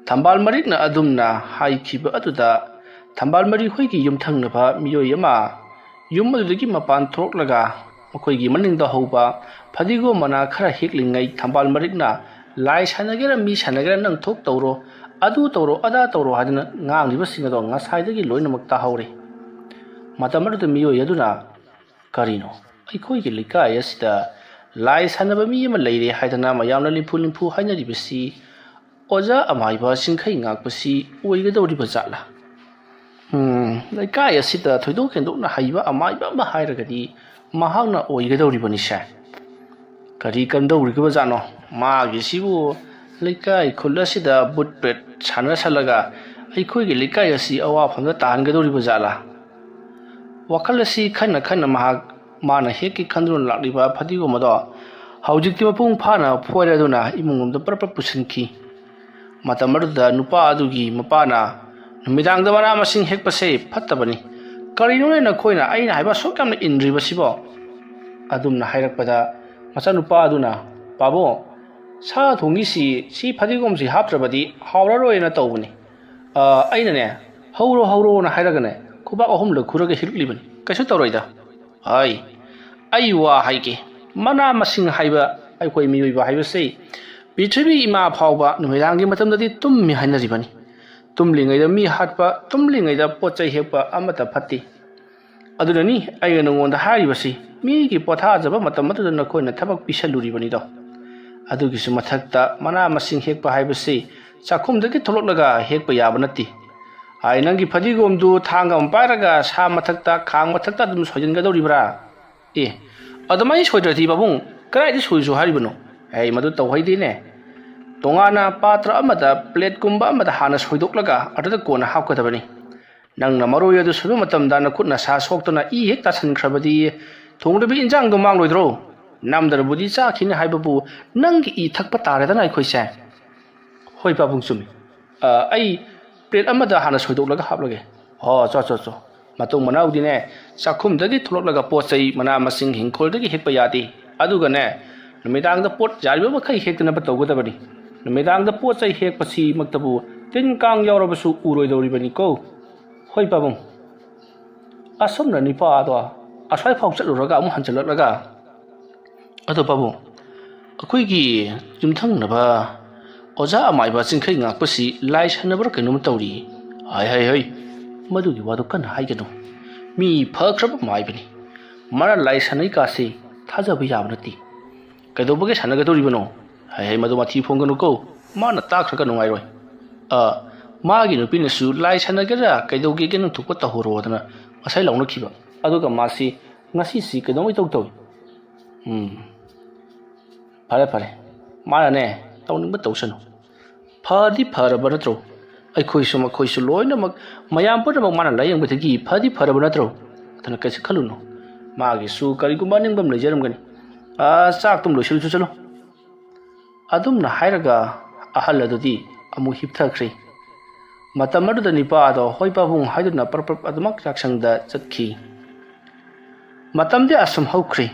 ꯊꯝꯕꯥꯜ ꯃꯔꯤꯛꯅ ꯑꯗꯨꯝꯅ ꯍꯥꯏꯈꯤꯕ ꯑꯗꯨꯗ ꯊꯝꯕꯥꯜ ꯃꯔꯤꯛ ꯍꯣꯏꯒꯤ ꯌꯨꯝꯊꯪꯅꯕ ꯃꯤꯑꯣꯏ ꯑꯃ ꯌꯨꯝ ꯑꯗꯨꯗꯒꯤ ꯃꯄꯥꯟ ꯊꯣꯛꯂꯒ ꯃꯈꯣꯏꯒꯤ ꯃꯅꯤꯡꯗ ꯍꯧꯕ ꯐꯗꯤꯒꯣꯝ ꯃꯅꯥ ꯈꯔ ꯍꯦꯛꯂꯤꯉꯩ ꯊꯝꯕꯥꯜ ꯃꯔꯤꯛꯅ ꯂꯥꯏ ꯁꯥꯟꯅꯒꯦꯔꯥ ꯃꯤ ꯁꯥꯟꯅꯒꯦꯔꯥ ꯅꯪ ꯊꯣꯛ ꯇꯧꯔꯣ ꯑꯗꯨ ꯇꯧꯔꯣ ꯑꯗꯥ ꯇꯧꯔꯣ ꯍꯥꯏꯗꯨꯅ ꯉꯥꯡꯂꯤꯕꯁꯤꯡ ꯑꯗꯣ ꯉꯁꯥꯏꯗꯒꯤ ꯂꯣꯏꯅꯃꯛ ꯇꯥꯍꯧꯔꯦ ꯃꯇꯝ ꯑꯗꯨꯗ ꯃꯤꯑꯣꯏ ꯑꯗꯨꯅ ꯀꯔꯤꯅꯣ ꯑꯩꯈꯣꯏꯒꯤ ꯂꯩꯀꯥꯏ ꯑꯁꯤꯗ ꯂꯥꯏ ꯁꯥꯟꯅꯕ ꯃꯤ ꯑꯃ ꯂꯩꯔꯦ ꯍꯥꯏꯗꯅ ꯃꯌꯥꯝꯅ ꯂꯤꯝꯐꯨ ꯍꯥꯏꯅꯔꯤꯕꯁꯤ ꯑꯣꯖꯥ ꯑꯃꯥꯏꯕ ꯆꯤꯡꯈꯩ ꯉꯥꯛꯄꯁꯤ ꯑꯣꯏꯒꯗꯧꯔꯤꯕ ꯖꯥꯠꯂꯥ ꯂꯩꯀꯥꯏ ꯑꯁꯤꯗ ꯊꯣꯏꯗꯣꯛ ꯍꯦꯟꯗꯣꯛꯅ ꯍꯩꯕ ꯑꯃꯥꯏꯕ ꯑꯃ ꯍꯥꯏꯔꯒꯗꯤ ꯃꯍꯥꯛꯅ ꯑꯣꯏꯒꯗꯧꯔꯤꯕꯅꯤꯁꯦ ꯀꯔꯤ ꯀꯝꯗꯧꯔꯤꯕꯖꯥꯠꯅꯣ ꯃꯥꯒꯤꯁꯤꯕꯨ ꯂꯩꯀꯥꯏ ꯈꯨꯜ ꯑꯁꯤꯗ ꯕꯨꯠ ꯄ꯭ꯔꯦꯠ ꯁꯥꯟꯅꯁꯜꯂꯒ ꯑꯩꯈꯣꯏꯒꯤ ꯂꯩꯀꯥꯏ ꯑꯁꯤ ꯑꯋꯥꯐꯝꯗ ꯇꯥꯍꯟꯒꯗꯧꯔꯤꯕ ꯖꯥꯠꯂꯥ ꯋꯥꯈꯜ ꯑꯁꯤ ꯈꯟꯅ ꯃꯥꯅ ꯍꯦꯛꯀꯤ ꯈꯟꯗꯨꯅ ꯂꯥꯛꯂꯤꯕ ꯐꯗꯤꯒꯣꯝ ꯑꯗꯣ ꯍꯧꯖꯤꯛꯇꯤ ꯃꯄꯨꯡ ꯐꯥꯅ ꯐꯣꯏꯔꯗꯨꯅ ꯏꯃꯨꯡꯂꯣꯝꯗ ꯄꯔꯞ ꯄꯨꯁꯤꯟꯈꯤ ꯃꯇꯝ ꯑꯗꯨꯗ ꯅꯨꯄꯥ ꯑꯗꯨꯒꯤ ꯃꯄꯥꯅ ꯅꯨꯃꯤꯗꯥꯡꯗ ꯃꯅꯥ ꯃꯁꯤꯡ ꯍꯦꯛꯄꯁꯦ ꯐꯠꯇꯕꯅꯤ ꯀꯔꯤꯅꯣꯅꯦ ꯅꯈꯣꯏꯅ ꯑꯩꯅ ꯍꯥꯏꯕ ꯑꯁꯨꯛ ꯌꯥꯝꯅ ꯏꯟꯗ꯭ꯔꯤꯕꯁꯤꯕꯣ ꯑꯗꯨꯝꯅ ꯍꯥꯏꯔꯛꯄꯗ ꯃꯆꯥꯅꯨꯄꯥ ꯑꯗꯨꯅ ꯄꯥꯕꯨꯡ ꯁꯥ ꯊꯣꯡꯉꯤꯁꯤ ꯁꯤ ꯐꯗꯤꯒꯣꯝꯁꯤ ꯍꯥꯞꯇ꯭ꯔꯕꯗꯤ ꯍꯥꯎꯔꯔꯣꯏꯅ ꯇꯧꯕꯅꯤ ꯑꯩꯅꯅꯦ ꯍꯧꯔꯣꯅ ꯍꯥꯏꯔꯒꯅꯦ ꯈꯨꯕꯥꯛ 3 ꯈꯨꯔꯒ ꯍꯤꯛꯂꯤꯕꯅꯤ ꯀꯩꯁꯨ ꯇꯧꯔꯣꯏꯗ ꯍꯥꯏ ꯑꯩ ꯋꯥ ꯍꯥꯏꯒꯦ ꯃꯅꯥ ꯃꯁꯤꯡ ꯍꯥꯏꯕ ꯑꯩꯈꯣꯏ ꯃꯤꯑꯣꯏꯕ ꯍꯥꯏꯕꯁꯤ ꯄ꯭ꯔꯤꯊꯤꯕꯤ ꯏꯃꯥ ꯐꯥꯎꯕ ꯅꯨꯃꯤꯗꯥꯡꯒꯤ ꯃꯇꯝꯗꯗꯤ ꯇꯨꯝꯃꯤ ꯍꯥꯏꯅꯔꯤꯕꯅꯤ ꯇꯨꯝꯂꯤꯉꯩꯗ ꯃꯤ ꯍꯥꯠꯄ ꯇꯨꯝꯂꯤꯉꯩda ꯄꯣꯠ ꯆꯩ ꯍꯦꯛꯄ ꯑꯃꯠꯇ ꯐꯠꯇꯦ ꯑꯗꯨꯅꯅꯤ ꯑꯩꯅ ꯅꯉꯣꯟꯗ ꯍꯥꯏꯔꯤꯕꯁꯤ ꯃꯤꯒꯤ ꯄꯣꯊꯥꯖꯕ ꯃꯇꯝ ꯑꯗꯨꯗ ꯅꯈꯣꯏꯅ ꯊꯕꯛ ꯄꯤꯁꯜꯂꯨꯔꯤꯕꯅꯤꯗꯣ ꯑꯗꯨꯒꯤꯁꯨ ꯃꯊꯛꯇ ꯃꯅꯥ ꯃꯁꯤꯡ ꯍꯦꯛꯄ ꯍꯥꯏꯕꯁꯤ ꯆꯥꯛꯈꯨꯝꯗꯒꯤ ꯊꯣꯛꯂꯛꯂꯒ ꯍꯦꯛꯄ ꯌꯥꯕ ꯅꯠꯇꯦ ꯍꯥꯏ ꯅꯪꯒꯤ ꯐꯗꯤꯒꯣꯝꯗꯨ ꯊꯥꯡ ꯑꯃ ꯄꯥꯏꯔꯒ ꯁꯥ ꯃꯊꯛꯇ ꯈꯥꯡ ꯃꯊꯛꯇ ꯑꯗꯨꯝ ꯁꯣꯏꯖꯤꯟꯒꯗꯧꯔꯤꯕ꯭ꯔꯥ ꯑꯗꯨꯃꯥꯏꯅ ꯁꯣꯏꯗ꯭ꯔꯗꯤ ꯄꯥꯕꯨꯡ ꯀꯗꯥꯏꯗ ꯁꯣꯏꯁꯨ ꯍꯥꯏꯔꯤꯕꯅꯣ ꯃꯗꯨ ꯇꯧꯍꯩꯗꯦꯅꯦ ꯇꯣꯉꯥꯟꯅ ꯄꯥꯇ꯭ꯔ ꯑꯃꯗ ꯄ꯭ꯂꯦꯠꯀꯨꯝꯕ ꯑꯃꯗ ꯍꯥꯟꯅ ꯁꯣꯏꯗꯣꯛꯂꯒ ꯑꯗꯨꯗ ꯀꯣꯟꯅ ꯍꯥꯞꯀꯗꯕꯅꯤ ꯅꯪꯅ ꯃꯔꯣꯏ ꯑꯗꯨ ꯁꯣꯏꯕ ꯃꯇꯝꯗ ꯅꯈꯨꯠꯅ ꯁꯥ ꯁꯣꯛꯇꯨꯅ ꯏ ꯍꯦꯛ ꯇꯥꯁꯟꯈ꯭ꯔꯕꯗꯤ ꯊꯣꯡꯗꯕꯤ ꯏꯟꯖꯥꯡꯗꯣ ꯃꯥꯡꯂꯣꯏꯗ꯭ꯔꯣ ꯅꯝꯗꯅꯕꯨꯗꯤ ꯆꯥꯈꯤꯅꯤ ꯍꯥꯏꯕꯕꯨ ꯅꯪꯒꯤ ꯏ ꯊꯛꯄ ꯇꯥꯔꯦꯗꯅ ꯑꯩꯈꯣꯏꯁꯦ ꯍꯣꯏ ꯄꯥꯕꯨꯡ ꯆꯨꯝꯃꯤ ꯑꯩ ꯄ꯭ꯂꯦꯠ ꯑꯃꯗ ꯍꯥꯟꯅ ꯁꯣꯏꯗꯣꯛꯂꯒ ꯍꯥꯞꯂꯒꯦ ꯆꯣ ꯃꯇꯨꯡ ꯃꯅꯥꯎꯗꯤꯅꯦ ꯆꯥꯛꯈꯨꯝꯗꯒꯤ ꯊꯣꯛꯂꯛꯂꯒ ꯄꯣꯠ ꯆꯩ ꯃꯅꯥ ꯃꯁꯤꯡ ꯍꯤꯡꯈꯣꯜꯗꯒꯤ ꯍꯦꯛꯄ ꯌꯥꯗꯦ ꯑꯗꯨꯒꯅꯦ ꯅꯨꯃꯤꯗꯥꯡꯗ ꯄꯣꯠ ꯌꯥꯔꯤꯕ ꯃꯈꯩ ꯍꯦꯛꯇꯅꯕ ꯇꯧꯒꯗꯕꯅꯤ ꯅꯨꯃꯤꯗꯥꯡꯗ ꯄꯣꯠ ꯆꯩ ꯍꯦꯛꯄꯁꯤꯃꯛꯇꯕꯨ ꯇꯤꯟ ꯀꯥꯡ ꯌꯥꯎꯔꯕꯁꯨ ꯎꯔꯣꯏꯗꯧꯔꯤꯕꯅꯤꯀꯣ ꯍꯣꯏ ꯄꯥꯕꯨꯡ ꯑꯁꯨꯝꯅ ꯅꯨꯄꯥꯗꯣ ꯑꯁ꯭ꯋꯥꯏꯐꯥꯎ ꯆꯠꯂꯨꯔꯒ ꯑꯃꯨꯛ ꯍꯟꯖꯜꯂꯛꯂꯒ ꯑꯗꯣ ꯄꯥꯕꯨꯡ ꯑꯩꯈꯣꯏꯒꯤ ꯌꯨꯝꯊꯪꯅꯕ ꯑꯣꯖꯥ ꯑꯃꯥꯏꯕ ꯆꯤꯡꯈꯩ ꯉꯥꯛꯄꯁꯤ ꯂꯥꯏ ꯁꯥꯟꯅꯕ꯭ꯔꯥ ꯀꯩꯅꯣꯝ ꯇꯧꯔꯤ ꯍꯩ ꯃꯗꯨꯒꯤ ꯋꯥꯗꯨ ꯀꯟꯅ ꯍꯥꯏꯒꯅꯨ ꯃꯤ ꯐꯈ꯭ꯔꯕ ꯃꯥꯏꯕꯅꯤ ꯃꯥꯅ ꯂꯥꯏ ꯁꯥꯟꯅꯩ ꯀꯥꯁꯤ ꯊꯥꯖꯕ ꯌꯥꯕ ꯅꯠꯇꯦ ꯀꯩꯗꯧꯕꯒꯤ ꯁꯥꯟꯅꯒꯗꯧꯔꯤꯕꯅꯣ hay madu mathi phonganu ko mana takhra ka nungai roi magi nupina su lai sanagara kaidogi gen thukpa tahoro dana asai launu khiba aduga masi ngasi si kedoi tau phare mana ne tawning ba tawsanu phadi pharaba natro ai khoisu loina mak mayam pura mak mana layang bethagi phadi pharaba natro thana kaisi khaluno magi su kari gumba ningbam lejaram gani chak tum loisul chu chalo adum na hairaga ahal adudi amu hipthakri matam adu da nipa ado hoipa bung haiduna parpar adumak raksang da chakhi matam de asam haukri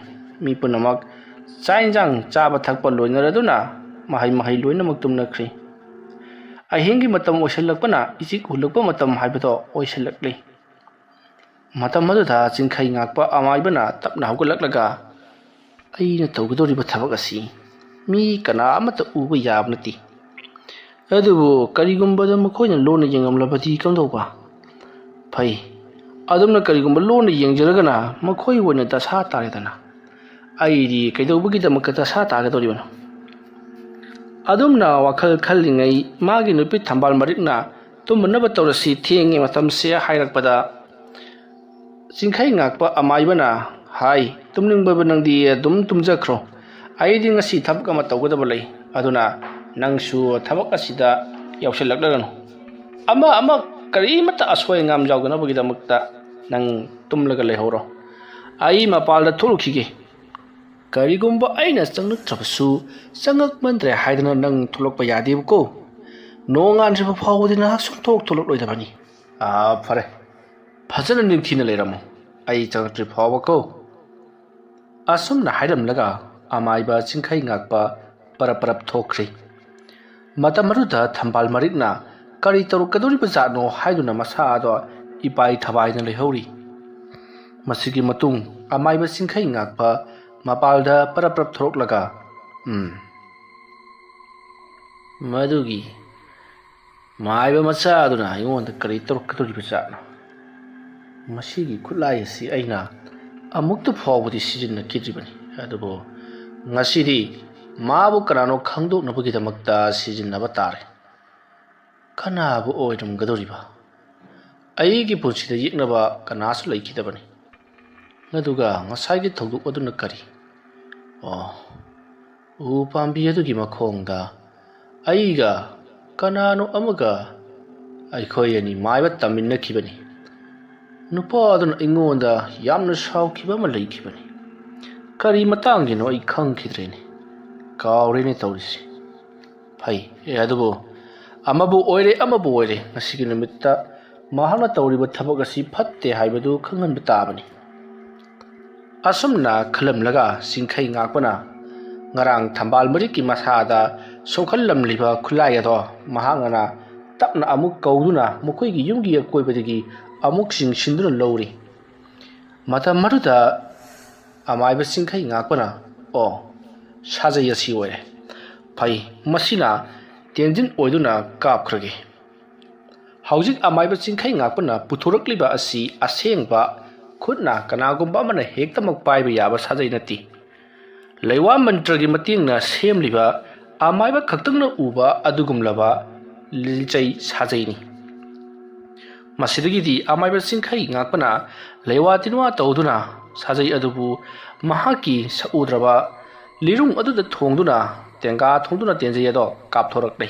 mi punamak chainjang chaba thakpa loinaraduna mahai loinamak tumnakri ahingi matam oisalakpana isik hulakpa matam haibato oisalakli matam adu da chingkhai ngakpa amaibana tapna haugallaklaga aina tawgadoriba thabak asi mi kana amata uba yabnati adubu karigumbada makoina lona yengamlabadi kamdauba phai adumna karigumba lona yengjiragana makoi wona dasa taredana aidi kaidobagi damakka dasa tagadoribana adumna wakhal khallingai magi nupi thambal marikna tumnaba tawrasi thengi matam se hairakpada chingkhai ngakpa amaibana hai tumningba nangdi dum tumjakro aidi ngasi thabak ama tawgadaba lei aduna nangsu thabak asida yausilaklagano ama karimata aswai ngam jawgana bagi damakta nang tumlaga lehoro ai mapalda thulukhige karigumba aina changnak trabasu changak mandre haidana nang thulokpa yadebko nongan se phawdina haksung thulok loidabani phare phajana nimthina leiramo ai changtri phawako asumna hairamlaga amaiba chingkhai ngakpa parap thokri matamaruda thambal marikna kari tarukadori bazano haiduna masado ipai thabaina lehori masigi matung amaiba chingkhai ngakpa mapalda parap throklaga madugi maiba macha aduna ingonda kari tarukadori bazano masigi khulai si aina amukta phawbudi season na kidribani adubo ngasidi mabu kanano khangdo nabagi damakta season na batare kana bu oidum gadoriba aigi puchida yiknaba kanasu laikidabani naduga ngasai gi thogdu aduna kari u pambi adugi makhongda aiga kanano amaga aikhoi ani maiba taminna khibani nupa aduna ingonda yamna shaukiba ma laikibani kari matanggi no ai khangkhidreni kawreni tawrisi phai adubo amabu oire ngasigi numitta mahana tawriba thabak asi phatte haibadu khangan batabani asumna khalamlaga singkhai ngakpana ngarang thambal mariki masada sokhallam liba khulai ado mahangana tapna amuk kauduna mukoigi yumgi koibadagi amuk sinduna lowri mata maruda amaiba singkhai ngakpana sajai asi oire phai masina tenjin oiduna kapkhrage haujik amaiba chingkhai ngakpana puthorakliba asi asengba khutna kanagumba mana hektamak paiba yaba sajai nati leiwa mantragi matingna semliba amaiba khaktangna uba adugumlaba lilchai sajaini masidagidi amaiba chingkhai ngakpana leiwa tinwa tawduna sajai adubu mahaki saudraba lirung aduda thongduna tenga thongduna tenjai ado kapthorakle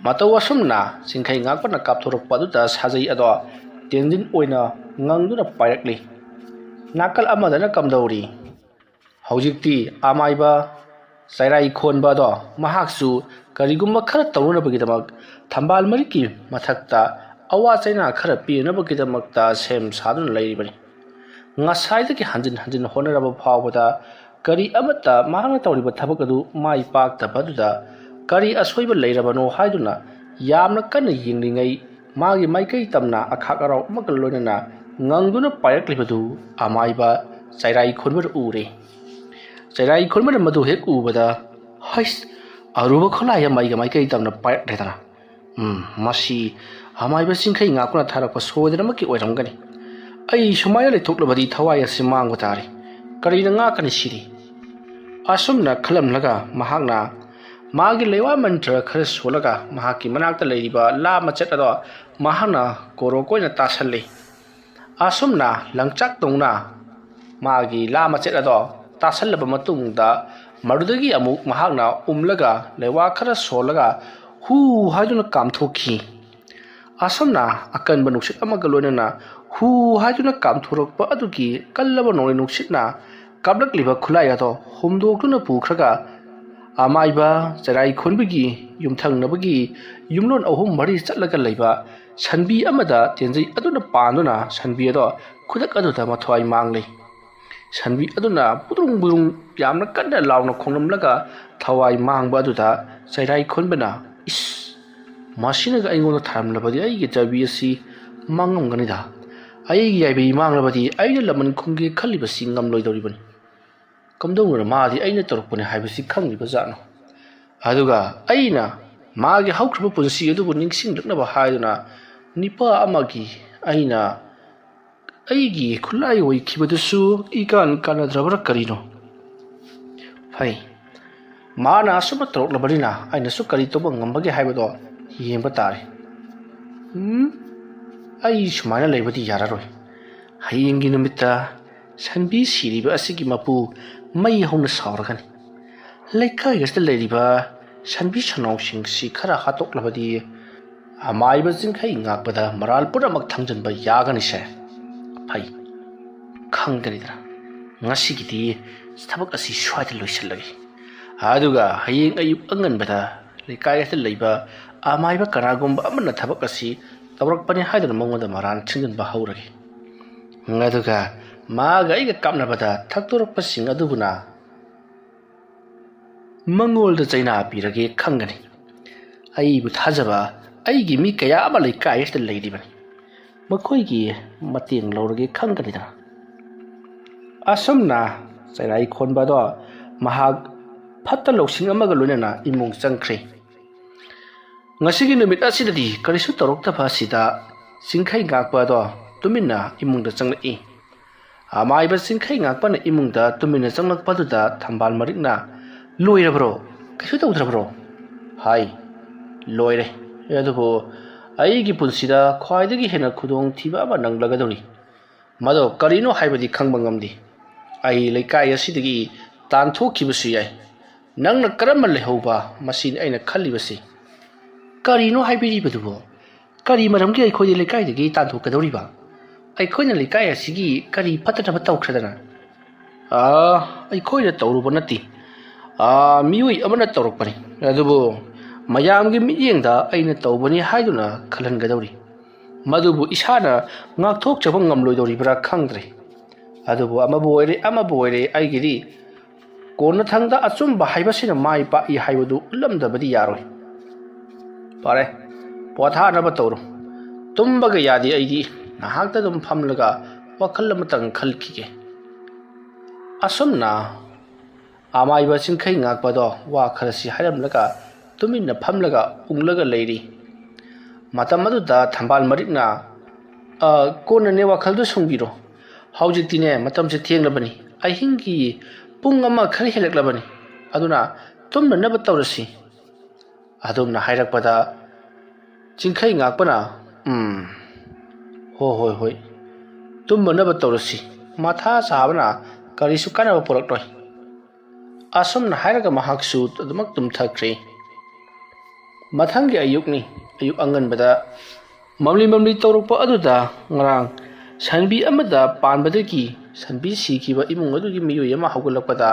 matawasumna chingkhai ngakpana kapthorakpa aduda sajai ado tenjin oina ngangduna pairakli nakal amadana kamdauri haujikti amaiba sairai khonba do mahaksu karigumba khara tawrunabagi damak thambal mariki mathakta awa chaina khara pinabagi damakta sem saduna lairibani ngasaidagi hanjin honaraba phawbada kari amata mahana tawriba thabak adu mai pakta baduda kari asoiba leirabano haiduna yamna kana yinglingai magi maikai tamna akhakaraw makal loinana ngangduna pairaklibadu amaiba chairai khonbar ure chairai khonbar madu hek ubada hais aruba kholaya maikai tamna pairakledana masi amaiba singkhai ngakuna tharakpa soidana maki oiramgani ai sumaya lethoklabadi thawai asi mangba tare karina ngakani siri asumna khalamlaga mahakna मागी लेवा मंत्र खर सोलगा महाकी मनाक्ता लेरिबा ला मचत अदो महाना कोरो कोइना तासल्ले असुमना लंगचाक तौना मागी ला मचत अदो तासल्लबा मतुंगदा मरुदगी अमुक महागना उमलगा लेवा खर सोलगा हु हाजुना कामथोखी असमना अकन बनुक्षित अमगा लोइनना हु हाजुना कामथोरकपा अदुगी कल्लबा नोंनि नुक्षितना काबलकलिबा खुलाय अदो हुमदोक्तुना पुख्रगा अमाइबा चराई खोनबगी युमथंगनबगी युमलोन अहुम मरी चलगा लेबा सनबी अमदा तेंजई अदुना पानुना सनबी अदो खुदक अदुदा मथवाई मांगले सनबी अदुना पुदुंग बुदुंग यामना कन्ना लावना खोंगलमलगा थवाई मांगबा अदुदा चराई खोनबना इस मासिनगा अइंगोना थारमलबदी अइगे चाबी असि मांगमगनिदा अइगे याइबी मांगलबदी अइना लमन खुंगे खल्लिबसि ngamloidoribani कमदौना मादी अइना तोरकपने हाइबसि खंगिबा जानो अदुगा अइना मागी हौख्रबा पुंसि अदुबु निंगसिंगलकनबा हाइदुना निपा अमगी अइना अइगी खुलाई ओइखिबदुसु इकान कानद्रबरा करिनो फै माना असुब तोरकलबनिना अइनासु करि तोबा ngambage हाइबदो येंबा तारे अइ सुमाइना लेबदि यारारोय हयेंगी नुमित्ता सनबी सिरिबा असिगी मपु मई हौना सावरगनि लेखायगसदा लेरिबा सनबी सनाउसिंगसि खरा हातोक्लबदि अमाइबा जिंखै ngakpada maral puramak thangjinba yagani se phai khangganidra ngasigidi thabak asi swada loisalagi aduga hayeng ayuk anganbada lekayasta leiba amaiba karagumba amana thabak asi tawrakpani haidana mongoda maran thinginba hauragi ngaduga maga iga kamnabada thaktorapasing adubuna mangolda chaina pirage khangani aibu thajaba aigi mi kaya ama lekayasta leiribani makoigi mateng lorage khangani asomna chainai khonbado mahag phatta loksing amaga loinana imung changkhre ngasigi numit asidadi karisu torokta phasida singkhai ngakpado tuminna imungda changlai amaiba singkhai ngakpana imungda tuminna changlakpaduda thambal marikna loirabro kaisu tawdrabro hai loire yadubo aigi punsida khwaidagi hena khudong thiba ba nanglagadori mado karino haibadi khangbangamdi ai leikai asidagi tanthokhibasu yai nangna karam lehauba masin aina khallibasi karino haibiri badubo kari maramgi ai khoi leikai dagi tanthokadori ba ai khoina leikai asigi kari patata batawkhradana ai khoina tawruba nati miui amana tawrokpani adubo mayamgi miyengda aina tawbani haiduna khalangadori madubu isana ngakthok chabang ngamloidori bra khangdre adubu amabu oire aigiri kona thangda achumba haibasina mai pa I haibadu ulamdabadi yaroi pare potha na batawro tumbaga yadi aidi nahakta dum phamlaga wakhal amatang khalkige asumna amaiba singkhai ngakpado wa kharasi hairamlaga tuminna phamlaga unglaga leiri matamadu da thambal marikna kona ne wakhaldu sungbiro haujitine matamse thenglabani ahingi pung ama khari heleklabani aduna tumna naba tawrasi adumna hairakpada chingkhai ngakpana hoi tumna naba tawrasi matha sabana karisu kanaba poraktoi asomna hairaga mahaksu adumak tumthakre mathanggi ayukni ayuk anganbada mamli tawrokpa aduda ngarang sanbi amada panbadagi sanbi sikiba imung adugi miyoy ama hawgalakpada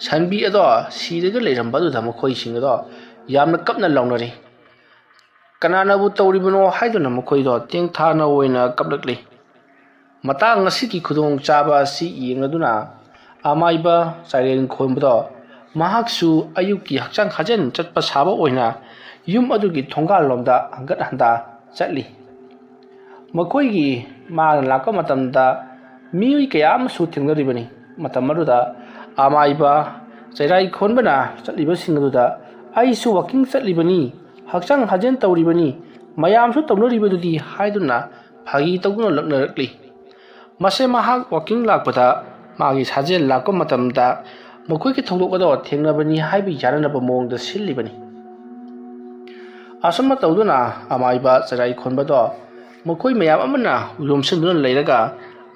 sanbi ado siraga leiramba aduda makhoi sing ado yamna kapna lawnari kananabu tawribano haiduna makhoi do tengthana oina kaplakle matang ngasiki khudong chaba si yengaduna amaiba siren khonbado mahaksu ayuki hakchang khajen chatpa saba oina yum adugi thongal lomda hangat handa chatli makoigi ma laka matamda miui kayam su thingnaribani matamaruda amaiba chairai khonbana chatliba singaduda aisu walking chatlibani hakchang hajen tawribani mayam su tawnaribadudi haiduna phagi tawguna laknarakli mase mahak walking lakpada magi sajen lakko matamda ꯃꯈꯣꯏꯒꯤ ꯊꯧꯗꯣꯛ ꯑꯗꯣ ꯊꯦꯡꯅꯕꯅꯤ ꯍꯥꯏꯕ ꯌꯥꯅꯅꯕ ꯃꯑꯣꯡꯗ ꯁꯤꯜꯂꯤꯕꯅꯤ꯫ ꯑꯁꯨꯝꯅ ꯇꯧꯗꯨꯅ ꯑꯃꯥꯏꯕ ꯆꯩꯔꯥꯏ ꯈꯣꯟꯕꯗꯣ ꯃꯈꯣꯏ ꯃꯌꯥꯝ ꯑꯃꯅ ꯌꯣꯝꯁꯤꯟꯗꯨꯅ ꯂꯩꯔꯒ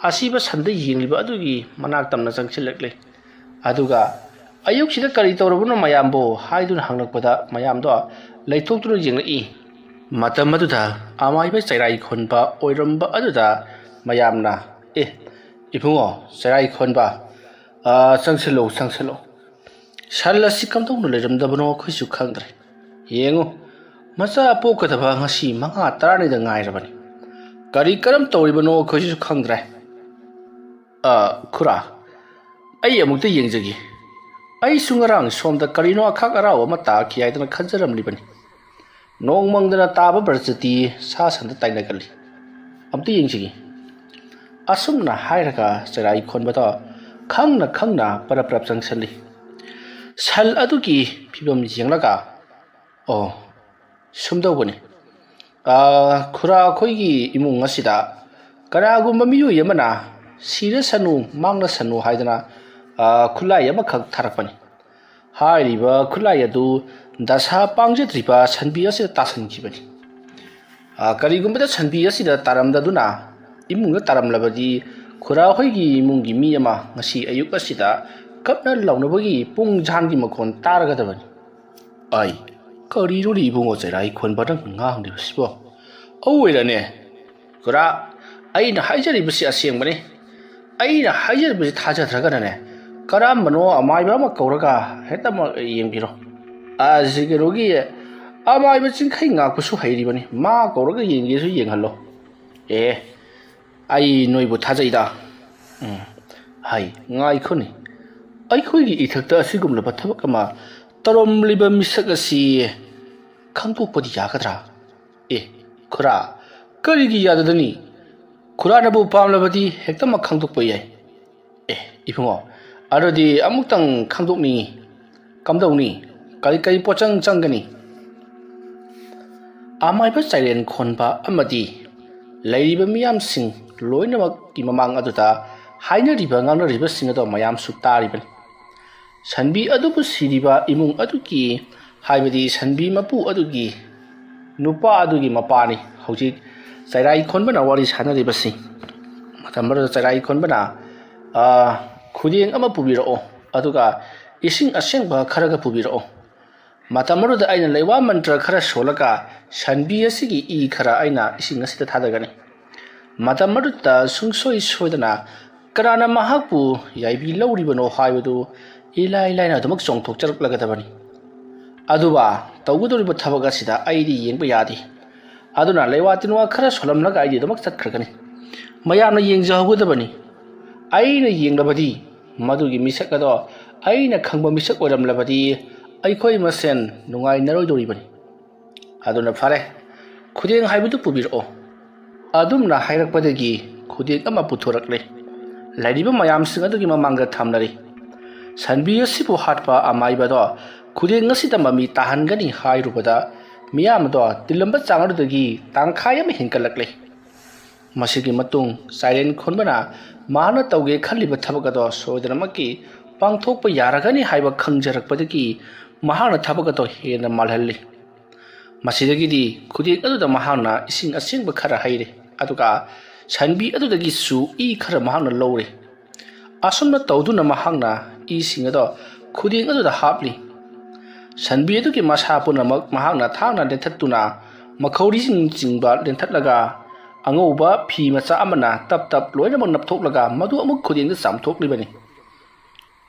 ꯑꯁꯤꯕ ꯁꯟꯗ ꯌꯦꯡꯂꯤꯕ ꯑꯗꯨꯒꯤ ꯃꯅꯥꯛ ꯇꯝꯅ ꯆꯪꯁꯤꯜꯂꯛꯂꯦ꯫ ꯑꯗꯨꯒ ꯑꯌꯨꯛꯁꯤꯗ ꯀꯔꯤ ꯇꯧꯔꯕꯅꯣ ꯃꯌꯥꯝꯕꯨ ꯍꯥꯏꯗꯨꯅ ꯍꯪꯂꯛꯄꯗ ꯃꯌꯥꯝꯗꯣ ꯂꯩꯊꯣꯛꯇꯨꯅ ꯌꯦꯡꯂꯛꯏ꯫ ꯃꯇꯝ ꯑꯗꯨꯗ ꯑꯃꯥꯏꯕ ꯆꯩꯔꯥꯏ ꯈꯣꯟꯕ ꯑꯣꯏꯔꯝꯕ ꯑꯗꯨꯗ ꯃꯌꯥꯝꯅ ꯏꯕꯨꯡꯉꯣ ꯆꯩꯔꯥꯏ ꯈꯣꯟꯕ ꯆꯪꯁꯤꯜꯂꯨ ꯆꯪꯁꯤꯜꯂꯨ, ꯁꯟ ꯑꯁꯤ ꯀꯝꯗꯧꯅ ꯂꯩꯔꯝꯗꯕꯅꯣ ꯑꯩꯈꯣꯏꯁꯨ ꯈꯪꯗ꯭ꯔꯦ꯫ ꯌꯦꯡꯉꯨ ꯃꯆꯥ ꯄꯣꯛꯀꯗꯕ ꯉꯁꯤ 5-10ꯗ ꯉꯥꯏꯔꯕꯅꯤ꯫ ꯀꯔꯝ ꯇꯧꯔꯤꯕꯅꯣ ꯑꯩꯈꯣꯏꯁꯨ ꯈꯪꯗ꯭ꯔꯦ꯫ ꯈꯨꯔꯥ ꯑꯩ ꯑꯃꯨꯛꯇ ꯌꯦꯡꯖꯒꯦ꯫ ꯑꯩꯁꯨ ꯉꯔꯥꯡ ꯁꯣꯝꯗ ꯀꯔꯤꯅꯣ ꯑꯈꯥꯛ ꯑꯔꯥꯎ ꯑꯃ ꯇꯥꯈꯤ ꯍꯥꯏꯗꯅ ꯈꯟꯖꯔꯝꯂꯤꯕꯅꯤ꯫ ꯅꯣꯡꯃꯪꯗꯅ ꯇꯥꯕ ꯕ꯭ꯔꯖꯇꯤ ꯁꯥ ꯁꯟꯗ ꯇꯥꯏꯅꯒꯜꯂꯤ꯫ ꯑꯝꯇ ꯌꯦꯡꯖꯒꯦ꯫ ꯑꯁꯨꯝꯅ ꯍꯥꯏꯔꯒ ꯆꯩꯔꯥꯏ ꯈꯣꯟꯕꯗꯣ ꯈꯪꯅ ꯈꯪꯅ ꯄꯔꯞ ꯆꯪꯁꯤꯜꯂꯤ꯫ ꯁꯟ ꯑꯗꯨꯒꯤ ꯐꯤꯕꯝ ꯌꯦꯡꯂꯒ ꯁꯨꯝꯗꯧꯕꯅꯤ, ꯈꯨꯔꯥ ꯑꯩꯈꯣꯏꯒꯤ ꯏꯃꯨꯡ ꯑꯁꯤꯗ ꯀꯅꯥꯒꯨꯝꯕ ꯃꯤꯑꯣꯏ ꯑꯃꯅ ꯁꯤꯔꯁꯅꯨ ꯃꯥꯡꯂꯁꯅꯨ ꯍꯥꯏꯗꯅ ꯈꯨꯠꯂꯥꯏ ꯑꯃꯈꯛ ꯊꯥꯔꯛꯄꯅꯤ꯫ ꯍꯥꯏꯔꯤꯕ ꯈꯨꯠꯂꯥꯏ ꯑꯗꯨ ꯗꯁꯥ ꯄꯥꯡꯖꯗ꯭ꯔꯤꯕ ꯁꯟꯕꯤ ꯑꯁꯤꯗ ꯇꯥꯁꯟꯈꯤꯕꯅꯤ꯫ ꯀꯔꯤꯒꯨꯝꯕꯗ ꯁꯟꯕꯤ ꯑꯁꯤꯗ ꯇꯥꯔꯝꯗꯗꯨꯅ ꯏꯃꯨꯡꯗ ꯇꯥꯔꯝꯂꯕꯗꯤ ꯈꯨꯔꯥ ꯍꯣꯏꯒꯤ ꯏꯃꯨꯡꯒꯤ ꯃꯤ ꯑꯃ ꯉꯁꯤ ꯑꯌꯨꯛ ꯑꯁꯤꯗ ꯀꯞꯅ ꯂꯥꯎꯅꯕꯒꯤ ꯄꯨꯡ-ꯓꯥꯟꯒꯤ ꯃꯈꯣꯟ ꯇꯥꯔꯒꯗꯕꯅꯤ꯫ ꯀꯔꯤꯅꯣꯅꯦ ꯏꯕꯨꯡꯉꯣ ꯆꯩꯔꯥꯏ ꯈꯣꯟꯕ ꯅꯪ ꯉꯥꯡꯂꯤꯕꯁꯤꯕꯣ? ꯑꯣꯏꯔꯅꯦ ꯈꯨꯔꯥ, ꯑꯩꯅ ꯍꯥꯏꯖꯔꯤꯕꯁꯤ ꯑꯁꯦꯡꯕꯅꯤ꯫ ꯑꯩꯅ ꯍꯥꯏꯖꯔꯤꯕꯁꯤ ꯊꯥꯖꯗ꯭ꯔꯒꯅꯅꯦ ꯀꯔꯝꯕꯅꯣ ꯑꯃꯥꯏꯕ ꯑꯃ ꯀꯧꯔꯒ ꯍꯦꯛꯇꯃꯛ ꯌꯦꯡꯕꯤꯔꯣ꯫ ꯑꯁꯤ ꯀꯩꯅꯣꯒꯤ ꯑꯃꯥꯏꯕ ꯆꯤꯡꯈꯩ ꯉꯥꯛꯄꯁꯨ ꯍꯩꯔꯤꯕꯅꯤ, ꯃꯥ ꯀꯧꯔꯒ ꯌꯦꯡꯒꯦꯁꯨ ꯌꯦꯡꯍꯜꯂꯣ꯫ ꯑꯩ ꯅꯣꯏꯕꯨ ꯊꯥꯖꯩꯗ꯫ ꯉꯥꯏꯈꯣꯅꯤ, ꯑꯩꯈꯣꯏꯒꯤ ꯏꯊꯛꯇ ꯑꯁꯤꯒꯨꯝꯂꯕ ꯊꯕꯛ ꯑꯃ ꯇꯧꯔꯝꯂꯤꯕ ꯃꯤꯁꯛ ꯑꯁꯤ ꯈꯪꯗꯣꯛꯄꯗꯤ ꯌꯥꯒꯗ꯭ꯔꯥ? ꯈꯨꯔꯥ, ꯀꯔꯤꯒꯤ ꯌꯥꯗꯗꯅꯤ? ꯈꯨꯔꯥꯅꯕꯨ ꯄꯥꯝꯂꯕꯗꯤ ꯍꯦꯛꯇꯃꯛ ꯈꯪꯗꯣꯛꯄ ꯌꯥꯏ꯫ ꯏꯕꯨꯡꯉꯣ, ꯑꯗꯨꯗꯤ ꯑꯃꯨꯛꯇꯪ ꯈꯪꯗꯣꯛꯅꯤꯡꯉꯤ꯫ ꯀꯝꯗꯧꯅꯤ? ꯀꯔꯤ ꯄꯣꯠꯆꯪ ꯆꯪꯒꯅꯤ? ꯑꯃꯥꯏꯕ ꯆꯩꯔꯦꯟ ꯈꯣꯟꯕ ꯑꯃꯗꯤ ꯂꯩꯔꯤꯕ ꯃꯤꯌꯥꯝꯁꯤꯡ ꯂꯣꯏꯅꯃꯛꯀꯤ ꯃꯃꯥꯡ ꯑꯗꯨꯗ ꯍꯥꯏꯅꯔꯤꯕ ꯉꯥꯡꯅꯔꯤꯕꯁꯤꯡ ꯑꯗꯣ ꯃꯌꯥꯝꯁꯨ ꯇꯥꯔꯤꯕꯅꯤ꯫ ꯁꯟꯕꯤ ꯑꯗꯨꯕꯨ ꯁꯤꯔꯤꯕ ꯏꯃꯨꯡ ꯑꯗꯨꯒꯤ ꯍꯥꯏꯕꯗꯤ ꯁꯟꯕꯤ ꯃꯄꯨ ꯑꯗꯨꯒꯤ ꯅꯨꯄꯥ ꯑꯗꯨꯒꯤ ꯃꯄꯥꯅꯤ ꯍꯧꯖꯤꯛ ꯆꯩꯔꯥꯏ ꯈꯣꯟꯕꯅ ꯋꯥꯔꯤ ꯁꯥꯟꯅꯔꯤꯕꯁꯤ꯫ ꯃꯇꯝ ꯑꯗꯨꯗ ꯆꯩꯔꯥꯏ ꯈꯣꯟꯕꯅ ꯈꯨꯗꯦꯡ ꯑꯃ ꯄꯨꯕꯤꯔꯛꯑꯣ, ꯑꯗꯨꯒ ꯏꯁꯤꯡ ꯑꯁꯦꯡꯕ ꯈꯔꯒ ꯄꯨꯕꯤꯔꯛꯑꯣ꯫ ꯃꯇꯝ ꯑꯗꯨꯗ ꯑꯩꯅ ꯂꯩꯋꯥ ꯃꯟꯇ꯭ꯔ ꯈꯔ ꯁꯣꯜꯂꯒ ꯁꯟꯕꯤ ꯑꯁꯤꯒꯤ ꯏ ꯈꯔ ꯑꯩꯅ ꯏꯁꯤꯡ ꯑꯁꯤꯗ ꯊꯥꯗꯒꯅꯤ꯫ ꯃꯇꯝ ꯑꯗꯨꯗ ꯁꯨꯡꯁꯣꯏ ꯁꯣꯏꯗꯅ ꯀꯅꯥꯅ ꯃꯍꯥꯛꯄꯨ ꯌꯥꯏꯕꯤ ꯂꯧꯔꯤꯕꯅꯣ ꯍꯥꯏꯕꯗꯨ ꯏꯂꯥꯏ ꯂꯥꯏꯅ ꯑꯗꯨꯃꯛ ꯆꯣꯡꯊꯣꯛꯆꯔꯛꯂꯒꯗꯕꯅꯤ꯫ ꯑꯗꯨꯒ ꯇꯧꯒꯗꯧꯔꯤꯕ ꯊꯕꯛ ꯑꯁꯤꯗ ꯑꯩꯗꯤ ꯌꯦꯡꯕ ꯌꯥꯗꯦ꯫ ꯑꯗꯨꯅ ꯂꯩꯋꯥ ꯇꯤꯟꯋꯥ ꯈꯔ ꯁꯣꯜꯂꯝꯂꯒ ꯑꯩꯗꯤ ꯑꯗꯨꯃꯛ ꯆꯠꯈ꯭ꯔꯒꯅꯤ꯫ ꯃꯌꯥꯝꯅ ꯌꯦꯡꯖꯍꯧꯒꯗꯕꯅꯤ꯫ ꯑꯩꯅ ꯌꯦꯡꯂꯕꯗꯤ ꯃꯗꯨꯒꯤ ꯃꯤꯁꯛ ꯑꯗꯣ ꯑꯩꯅ ꯈꯪꯕ ꯃꯤꯁꯛ ꯑꯣꯏꯔꯝꯂꯕꯗꯤ ꯑꯩꯈꯣꯏ ꯃꯁꯦꯟ ꯅꯨꯡꯉꯥꯏꯅꯔꯣꯏꯗꯧꯔꯤꯕꯅꯤ꯫ ꯑꯗꯨꯅ ꯐꯔꯦ, ꯈꯨꯗꯦꯡ ꯍꯥꯏꯕꯗꯨ ꯄꯨꯕꯤꯔꯛꯑꯣ꯫ ꯑꯗꯨꯝꯅ ꯍꯥꯏꯔꯛꯄꯗꯒꯤ ꯈꯨꯗꯦꯡ ꯑꯃ ꯄꯨꯊꯣꯔꯛꯂꯦ꯫ ꯂꯩꯔꯤꯕ ꯃꯌꯥꯝꯁꯤꯡ ꯑꯗꯨꯒꯤ ꯃꯃꯥꯡꯗ ꯊꯝꯅꯔꯤ꯫ ꯁꯟꯕꯤ ꯑꯁꯤꯕꯨ ꯍꯥꯠꯄ ꯑꯃꯥꯏꯕꯗꯣ ꯈꯨꯗꯦꯡ ꯑꯁꯤꯗ ꯃꯃꯤ ꯇꯥꯍꯟꯒꯅꯤ ꯍꯥꯏꯔꯨꯕꯗ ꯃꯤꯌꯥꯝ ꯑꯗꯣ ꯇꯤꯜꯂꯝꯕ ꯆꯥꯡ ꯑꯗꯨꯗꯒꯤ ꯇꯪꯈꯥꯏ ꯑꯃ ꯍꯦꯟꯒꯠꯂꯛꯂꯦ꯫ ꯃꯁꯤꯒꯤ ꯃꯇꯨꯡ ꯆꯩꯔꯦꯟ ꯈꯣꯟꯕꯅ ꯃꯍꯥꯛꯅ ꯇꯧꯒꯦ ꯈꯜꯂꯤꯕ ꯊꯕꯛ ꯑꯗꯣ ꯁꯣꯏꯗꯅꯃꯛꯀꯤ ꯄꯥꯡꯊꯣꯛꯄ ꯌꯥꯔꯒꯅꯤ ꯍꯥꯏꯕ ꯈꯪꯖꯔꯛꯄꯗꯒꯤ ꯃꯍꯥꯛꯅ ꯊꯕꯛ ꯑꯗꯣ ꯍꯦꯟꯅ ꯃꯥꯜꯍꯜꯂꯤ꯫ ꯃꯁꯤꯗꯒꯤꯗꯤ ꯈꯨꯗꯦꯡ ꯑꯗꯨꯗ ꯃꯍꯥꯛꯅ ꯏꯁꯤꯡ ꯑꯁꯦꯡꯕ ꯈꯔ ꯍꯩꯔꯦ, ꯑꯗꯨꯒ ꯁꯟꯕꯤ ꯑꯗꯨꯗꯒꯤꯁꯨ ꯏ ꯈꯔ ꯃꯍꯥꯛꯅ ꯂꯧꯔꯦ꯫ ꯑꯁꯨꯝꯅ ꯇꯧꯗꯨꯅ ꯃꯍꯥꯛꯅ ꯏꯁꯤꯡ ꯑꯗꯣ ꯈꯨꯗꯦꯡ ꯑꯗꯨꯗ ꯍꯥꯞꯂꯤ꯫ ꯁꯟꯕꯤ ꯑꯗꯨꯒꯤ ꯃꯁꯥ ꯄꯨꯝꯅꯃꯛ ꯃꯍꯥꯛꯅ ꯊꯥꯡꯅ ꯂꯦꯟꯊꯠꯇꯨꯅ ꯃꯈꯧꯔꯤꯁꯤꯡꯆꯤꯡꯕ ꯂꯦꯟꯊꯠꯂꯒ ꯑꯉꯧꯕ ꯐꯤ ꯃꯆꯥ ꯑꯃꯅ ꯇꯞ ꯂꯣꯏꯅꯃꯛ ꯅꯞꯊꯣꯛꯂꯒ ꯃꯗꯨ ꯑꯃꯨꯛ ꯈꯨꯗꯦꯡꯗ ꯆꯥꯝꯊꯣꯛꯂꯤꯕꯅꯤ꯫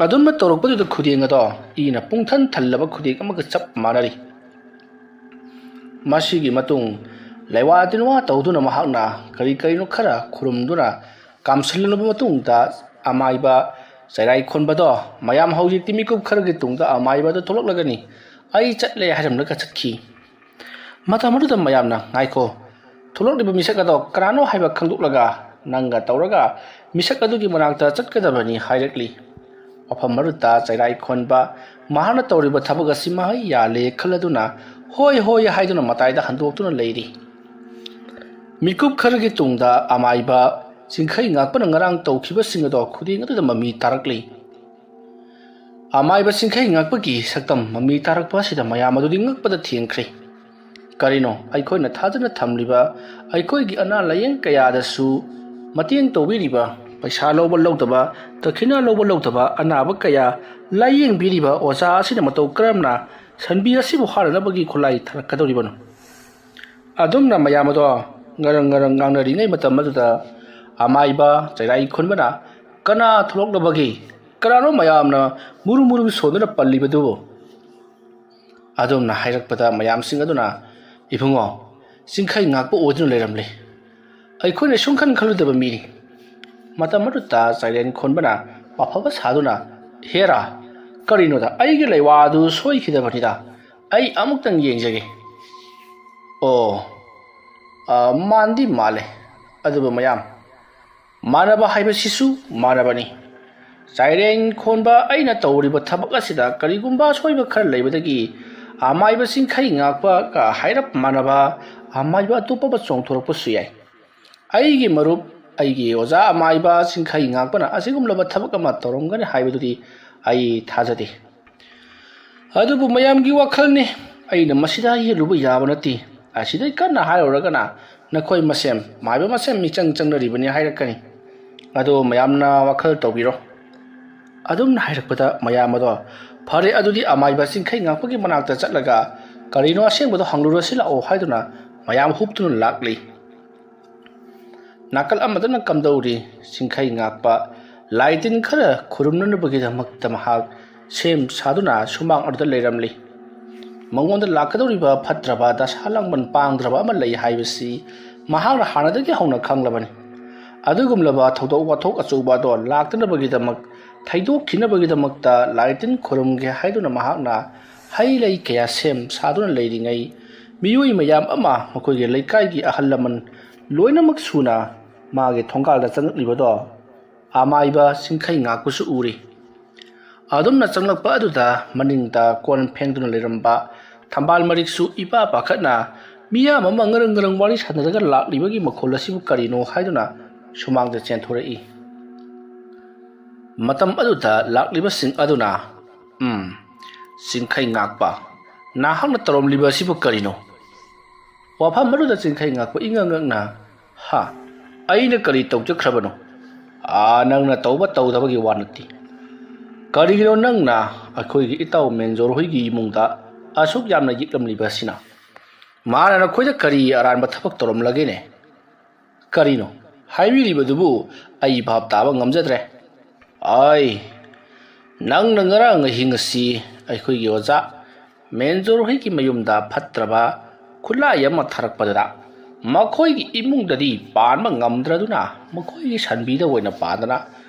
ꯑꯗꯨꯝꯅ ꯇꯧꯔꯛꯄꯗꯨꯗ ꯈꯨꯗꯦꯡ ꯑꯗꯣ ꯏꯅ ꯄꯨꯡꯊꯟ ꯊꯜꯂꯕ ꯈꯨꯗꯦꯡ ꯑꯃꯒ ꯆꯞ ꯃꯥꯟꯅꯔꯤ꯫ ꯃꯁꯤꯒꯤ ꯃꯇꯨꯡ ꯂꯩꯋꯥ ꯇꯤꯟꯋꯥ ꯇꯧꯗꯨꯅ ꯃꯍꯥꯛꯅ ꯀꯔꯤꯅꯣ ꯈꯔ ꯈꯨꯔꯨꯝꯗꯨꯅ ꯀꯥꯝꯁꯤꯜꯂꯕ ꯃꯇꯨꯡꯗ ꯑꯃꯥꯏꯕ ꯆꯩꯔꯥꯏ ꯈꯣꯟꯕꯗꯣ ꯃꯌꯥꯝ ꯍꯧꯖꯤꯛꯇꯤ ꯃꯤꯀꯨꯞ ꯈꯔꯒꯤ ꯇꯨꯡꯗ ꯑꯃꯥꯏꯕꯗꯣ ꯊꯣꯛꯂꯛꯂꯒꯅꯤ, ꯑꯩ ꯆꯠꯂꯦ ꯍꯥꯏꯔꯝꯂꯒ ꯆꯠꯈꯤ꯫ ꯃꯇꯝ ꯑꯗꯨꯗ ꯃꯌꯥꯝꯅ ꯉꯥꯏꯈꯣ, ꯊꯣꯛꯂꯛꯂꯤꯕ ꯃꯤꯁꯛ ꯑꯗꯣ ꯀꯅꯥꯅꯣ ꯍꯥꯏꯕ ꯈꯪꯗꯣꯛꯂꯒ ꯅꯪꯒ ꯇꯧꯔꯒ ꯃꯤꯁꯛ ꯑꯗꯨꯒꯤ ꯃꯅꯥꯛꯇ ꯆꯠꯀꯗꯕꯅꯤ ꯍꯥꯏꯔꯛꯂꯤ꯫ ꯃꯐꯝ ꯑꯗꯨꯗ ꯆꯩꯔꯥꯏ ꯈꯣꯟꯕ ꯃꯍꯥꯛꯅ ꯇꯧꯔꯤꯕ ꯊꯕꯛ ꯑꯁꯤ ꯃꯍꯩ ꯌꯥꯜꯂꯦ ꯈꯜꯂꯗꯨꯅ ꯍꯣꯏ ꯍꯥꯏꯗꯨꯅ ꯃꯇꯥꯏꯗ ꯍꯟꯗꯣꯛꯇꯨꯅ ꯂꯩꯔꯤ꯫ ꯃꯤꯀꯨꯞ ꯈꯔꯒꯤ ꯇꯨꯡꯗ ꯑꯃꯥꯏꯕ ꯆꯤꯡꯈꯩ ꯉꯥꯛꯄꯅ ꯉꯔꯥꯡ ꯇꯧꯈꯤꯕꯁꯤꯡ ꯑꯗꯣ ꯈꯨꯗꯦꯡ ꯑꯗꯨꯗ ꯃꯃꯤ ꯇꯥꯔꯛꯂꯤ꯫ ꯑꯃꯥꯏꯕ ꯆꯤꯡꯈꯩ ꯉꯥꯛꯄꯒꯤ ꯁꯛꯇꯝ ꯃꯃꯤ ꯇꯥꯔꯛꯄ ꯑꯁꯤꯗ ꯃꯌꯥꯝ ꯑꯗꯨꯗꯤ ꯉꯛꯄꯗ ꯊꯦꯡꯈ꯭ꯔꯦ꯫ ꯀꯔꯤꯅꯣ ꯑꯩꯈꯣꯏꯅ ꯊꯥꯖꯅ ꯊꯝꯂꯤꯕ ꯑꯩꯈꯣꯏꯒꯤ ꯑꯅꯥ ꯂꯥꯌꯦꯡ ꯀꯌꯥꯗꯁꯨ ꯃꯇꯦꯡ ꯇꯧꯕꯤꯔꯤꯕ, ꯄꯩꯁꯥ ꯂꯧꯕ ꯂꯧꯗꯕ, ꯗꯈꯤꯅꯥ ꯂꯧꯕ ꯂꯧꯗꯕ ꯑꯅꯥꯕ ꯀꯌꯥ ꯂꯥꯌꯦꯡꯕꯤꯔꯤꯕ ꯑꯣꯖꯥ ꯑꯁꯤꯅ ꯃꯇꯧ ꯀꯔꯝꯅ ꯁꯟꯕꯤ ꯑꯁꯤꯕꯨ ꯍꯥꯠꯅꯅꯕꯒꯤ ꯈꯨꯠꯂꯥꯏ ꯊꯥꯔꯛꯀꯗꯧꯔꯤꯕꯅꯣ? ꯑꯗꯨꯝꯅ ꯃꯌꯥꯝ ꯑꯗꯣ ꯉꯔꯪ ꯉꯔꯪ ꯉꯥꯡꯅꯔꯤꯉꯩ ꯃꯇꯝ ꯑꯗꯨꯗ ꯑꯃꯥꯏꯕ ꯆꯩꯔꯥꯏ ꯈꯨꯟꯕꯅ "ꯀꯅꯥ ꯊꯣꯛꯂꯛꯂꯕꯒꯦ? ꯀꯅꯥꯅꯣ ꯃꯌꯥꯝꯅ ꯃꯨꯔꯨ ꯃꯨꯔꯨ ꯁꯣꯟꯗꯨꯅ ꯄꯜꯂꯤꯕꯗꯨꯕꯨ?" ꯑꯗꯨꯝꯅ ꯍꯥꯏꯔꯛꯄꯗ ꯃꯌꯥꯝꯁꯤꯡ ꯑꯗꯨꯅ "ꯏꯕꯨꯡꯉꯣ, ꯆꯤꯡꯈꯩ ꯉꯥꯛꯄ ꯑꯣꯏꯗꯨꯅ ꯂꯩꯔꯝꯂꯦ. ꯑꯩꯈꯣꯏꯅ ꯁꯨꯡꯈꯟ ꯈꯜꯂꯨꯗꯕ ꯃꯤꯅꯤ." ꯃꯇꯝ ꯑꯗꯨꯗ ꯆꯩꯔꯦꯟ ꯈꯣꯟꯕꯅ ꯋꯥꯐꯕ ꯁꯥꯗꯨꯅ "ꯍꯦꯔꯥ, ꯀꯔꯤꯅꯣꯗ, ꯑꯩꯒꯤ ꯂꯩꯋꯥ ꯑꯗꯨ ꯁꯣꯏꯈꯤꯗꯕꯅꯤꯗ. ꯑꯩ ꯑꯃꯨꯛꯇꯪ ꯌꯦꯡꯖꯒꯦ." "ꯑꯣ, ꯃꯥꯟꯗꯤ ꯃꯥꯜꯂꯦ. ꯑꯗꯨꯕꯨ ꯃꯌꯥꯝ, ꯃꯥꯟꯅꯕ ꯍꯥꯏꯕꯁꯤꯁꯨ ꯃꯥꯟꯅꯕꯅꯤ. ꯆꯩꯔꯦꯟ ꯈꯣꯟꯕ ꯑꯩꯅ ꯇꯧꯔꯤꯕ ꯊꯕꯛ ꯑꯁꯤꯗ ꯀꯔꯤꯒꯨꯝꯕ ꯑꯁꯣꯏꯕ ꯈꯔ ꯂꯩꯕꯗꯒꯤ ꯑꯃꯥꯏꯕ ꯆꯤꯡꯈꯩ ꯉꯥꯛꯄꯒ ꯍꯥꯏꯔꯞ ꯃꯥꯟꯅꯕ ꯑꯃꯥꯏꯕ ꯑꯇꯣꯞꯄ ꯑꯃ ꯆꯣꯡꯊꯣꯔꯛꯄꯁꯨ ꯌꯥꯏ꯫ ꯑꯩꯒꯤ ꯃꯔꯨꯞ, ꯑꯩꯒꯤ ꯑꯣꯖꯥ ꯑꯃꯥꯏꯕ ꯆꯤꯡꯈꯩ ꯉꯥꯛꯄꯅ ꯑꯁꯤꯒꯨꯝꯂꯕ ꯊꯕꯛ ꯑꯃ ꯇꯧꯔꯝꯒꯅꯤ ꯍꯥꯏꯕꯗꯨꯗꯤ ꯑꯩ ꯊꯥꯖꯗꯦ꯫ ꯑꯗꯨꯕꯨ ꯃꯌꯥꯝꯒꯤ ꯋꯥꯈꯜꯅꯤ. ꯑꯩꯅ ꯃꯁꯤꯗ ꯌꯦꯠꯂꯨꯕ ꯌꯥꯕ ꯅꯠꯇꯦ. ꯑꯁꯤꯗꯩ ꯀꯟꯅ ꯍꯥꯏꯔꯨꯔꯒꯅ ꯅꯈꯣꯏ ꯃꯁꯦꯝ ꯃꯥꯏꯕ ꯃꯁꯦꯝ ꯃꯤꯆꯪ ꯆꯪꯅꯔꯤꯕꯅꯤ ꯍꯥꯏꯔꯛꯀꯅꯤ. ꯑꯗꯣ ꯃꯌꯥꯝꯅ ꯋꯥꯈꯜ ꯇꯧꯕꯤꯔꯣ." ꯑꯗꯨꯝꯅ ꯍꯥꯏꯔꯛꯄꯗ ꯃꯌꯥꯝ ꯑꯗꯣ "ꯐꯔꯦ, ꯑꯗꯨꯗꯤ ꯑꯃꯥꯏꯕ ꯆꯤꯡꯈꯩ ꯉꯥꯛꯄꯒꯤ ꯃꯅꯥꯛꯇ ꯆꯠꯂꯒ ꯀꯔꯤꯅꯣ ꯑꯁꯦꯡꯕꯗꯣ ꯍꯪꯂꯨꯔꯁꯤ ꯂꯥꯛꯑꯣ" ꯍꯥꯏꯗꯨꯅ ꯃꯌꯥꯝ ꯍꯨꯞꯇꯨꯅ ꯂꯥꯛꯂꯤ꯫ ꯅꯥꯀꯜ ꯑꯃꯗꯅ ꯀꯝꯗꯧꯔꯤ ꯆꯤꯡꯈꯩ ꯉꯥꯛꯄ ꯂꯥꯏ ꯇꯤꯟ ꯈꯔ ꯈꯨꯔꯨꯝꯅꯅꯕꯒꯤꯗꯃꯛꯇ ꯃꯍꯥꯛ ꯁꯦꯝ ꯁꯥꯗꯨꯅ ꯁꯨꯃꯥꯡ ꯑꯗꯨꯗ ꯂꯩꯔꯝꯂꯤ꯫ ꯃꯉꯣꯟꯗ ꯂꯥꯛꯀꯗꯧꯔꯤꯕ ꯐꯠꯇ꯭ꯔꯕ ꯗꯁꯥ ꯂꯥꯡꯕꯟ ꯄꯥꯡꯗ꯭ꯔꯕ ꯑꯃ ꯂꯩ ꯍꯥꯏꯕꯁꯤ ꯃꯍꯥꯛꯅ ꯍꯥꯟꯅꯗꯒꯤ ꯍꯧꯅ ꯈꯪꯂꯕꯅꯤ꯫ ꯑꯗꯨꯒꯨꯝꯂꯕ ꯊꯧꯗꯣꯛ ꯋꯥꯊꯣꯛ ꯑꯆꯧꯕ ꯑꯗꯣ ꯂꯥꯛꯇꯅꯕꯒꯤꯗꯃꯛ ꯊꯩꯗꯣꯛꯈꯤꯅꯕꯒꯤꯗꯃꯛꯇ ꯂꯥꯏ ꯇꯤꯟ ꯈꯨꯔꯨꯝꯒꯦ ꯍꯥꯏꯗꯨꯅ ꯃꯍꯥꯛꯅ ꯍꯩ ꯂꯩ ꯀꯌꯥ ꯁꯦꯝ ꯁꯥꯗꯨꯅ ꯂꯩꯔꯤꯉꯩ ꯃꯤꯑꯣꯏ ꯃꯌꯥꯝ ꯑꯃ ꯃꯈꯣꯏꯒꯤ ꯂꯩꯀꯥꯏꯒꯤ ꯑꯍꯜ ꯂꯃꯟ ꯂꯣꯏꯅꯃꯛ ꯁꯨꯅ ꯃꯥꯒꯤ ꯊꯣꯡꯒꯥꯜꯗ ꯆꯪꯂꯛꯂꯤꯕꯗꯣ ꯑꯃꯥꯏꯕ ꯆꯤꯡꯈꯩ ꯉꯥꯛꯄꯁꯨ ꯎꯔꯤ꯫ ꯑꯗꯨꯝꯅ ꯆꯪꯂꯛꯄ ꯑꯗꯨꯗ ꯃꯅꯤꯡꯗ ꯀꯣꯟ ꯐꯦꯡꯗꯨꯅ ꯂꯩꯔꯝꯕ ꯊꯝꯕꯥꯜ ꯃꯔꯤꯛꯁꯨ ꯏꯄꯥ ꯄꯥꯈꯠꯅ ꯃꯤꯌꯥꯝ ꯑꯃ ꯉꯔꯪ ꯉꯔꯪ ꯋꯥꯔꯤ ꯁꯥꯟꯅꯔꯒ ꯂꯥꯛꯂꯤꯕꯒꯤ ꯃꯈꯣꯜ ꯑꯁꯤꯕꯨ ꯀꯔꯤꯅꯣ ꯍꯥꯏꯗꯨꯅ ꯁꯨꯃꯥꯡꯗ ꯆꯦꯟꯊꯣꯔꯛꯏ꯫ ꯃꯇꯝ ꯑꯗꯨꯗ ꯂꯥꯛꯂꯤꯕꯁꯤꯡ ꯑꯗꯨꯅ "ꯆꯤꯡꯈꯩ ꯉꯥꯛꯄ, ꯅꯍꯥꯛꯅ ꯇꯧꯔꯝꯂꯤꯕ ꯑꯁꯤꯕꯨ ꯀꯔꯤꯅꯣ?" ꯋꯥꯐꯝ ꯑꯗꯨꯗ ꯆꯤꯡꯈꯩ ꯉꯥꯛꯄ ꯏꯉꯛ ꯉꯛꯅ "ꯑꯩꯅ ꯀꯔꯤ ꯇꯧꯖꯈ꯭ꯔꯕꯅꯣ? ꯅꯪꯅ ꯇꯧꯕ ꯇꯧꯗꯕꯒꯤ ꯋꯥ ꯅꯠꯇꯦ. ꯀꯔꯤꯒꯤꯅꯣ ꯅꯪꯅ ꯑꯩꯈꯣꯏꯒꯤ ꯏꯇꯥꯎ ꯃꯦꯟꯖꯣꯔ ꯍꯣꯏꯒꯤ ꯏꯃꯨꯡꯗ ꯑꯁꯨꯛ ꯌꯥꯝꯅ ꯌꯦꯛꯂꯝꯂꯤꯕ ꯑꯁꯤꯅ? ꯃꯥꯅ ꯅꯈꯣꯏꯗ ꯀꯔꯤ ꯑꯔꯥꯟꯕ ꯊꯕꯛ ꯇꯧꯔꯝꯂꯒꯦꯅꯦ? ꯀꯔꯤꯅꯣ ꯍꯥꯏꯕꯤꯔꯤꯕꯗꯨꯕꯨ ꯑꯩ ꯚꯥꯞ ꯇꯥꯕ ꯉꯝꯖꯗ꯭ꯔꯦ." "ꯅꯪꯅ ꯉꯔꯥꯡ ꯑꯍꯤꯡ ꯑꯁꯤ ꯑꯩꯈꯣꯏꯒꯤ ꯑꯣꯖꯥ ꯃꯦꯟꯖꯣꯔ ꯍꯣꯏꯒꯤ ꯃꯌꯨꯝꯗ ꯐꯠꯇ꯭ꯔꯕ ꯈꯨꯠꯂꯥꯏ ꯑꯃ ꯊꯥꯔꯛꯄꯗꯨꯗ ꯃꯈꯣꯏꯒꯤ ꯏꯃꯨꯡꯗꯗꯤ ꯄꯥꯟꯕ ꯉꯝꯗ꯭ꯔꯗꯨꯅ ꯃꯈꯣꯏꯒꯤ ꯁꯟꯕꯤꯗ ꯑꯣꯏꯅ ꯄꯥꯟꯗꯅ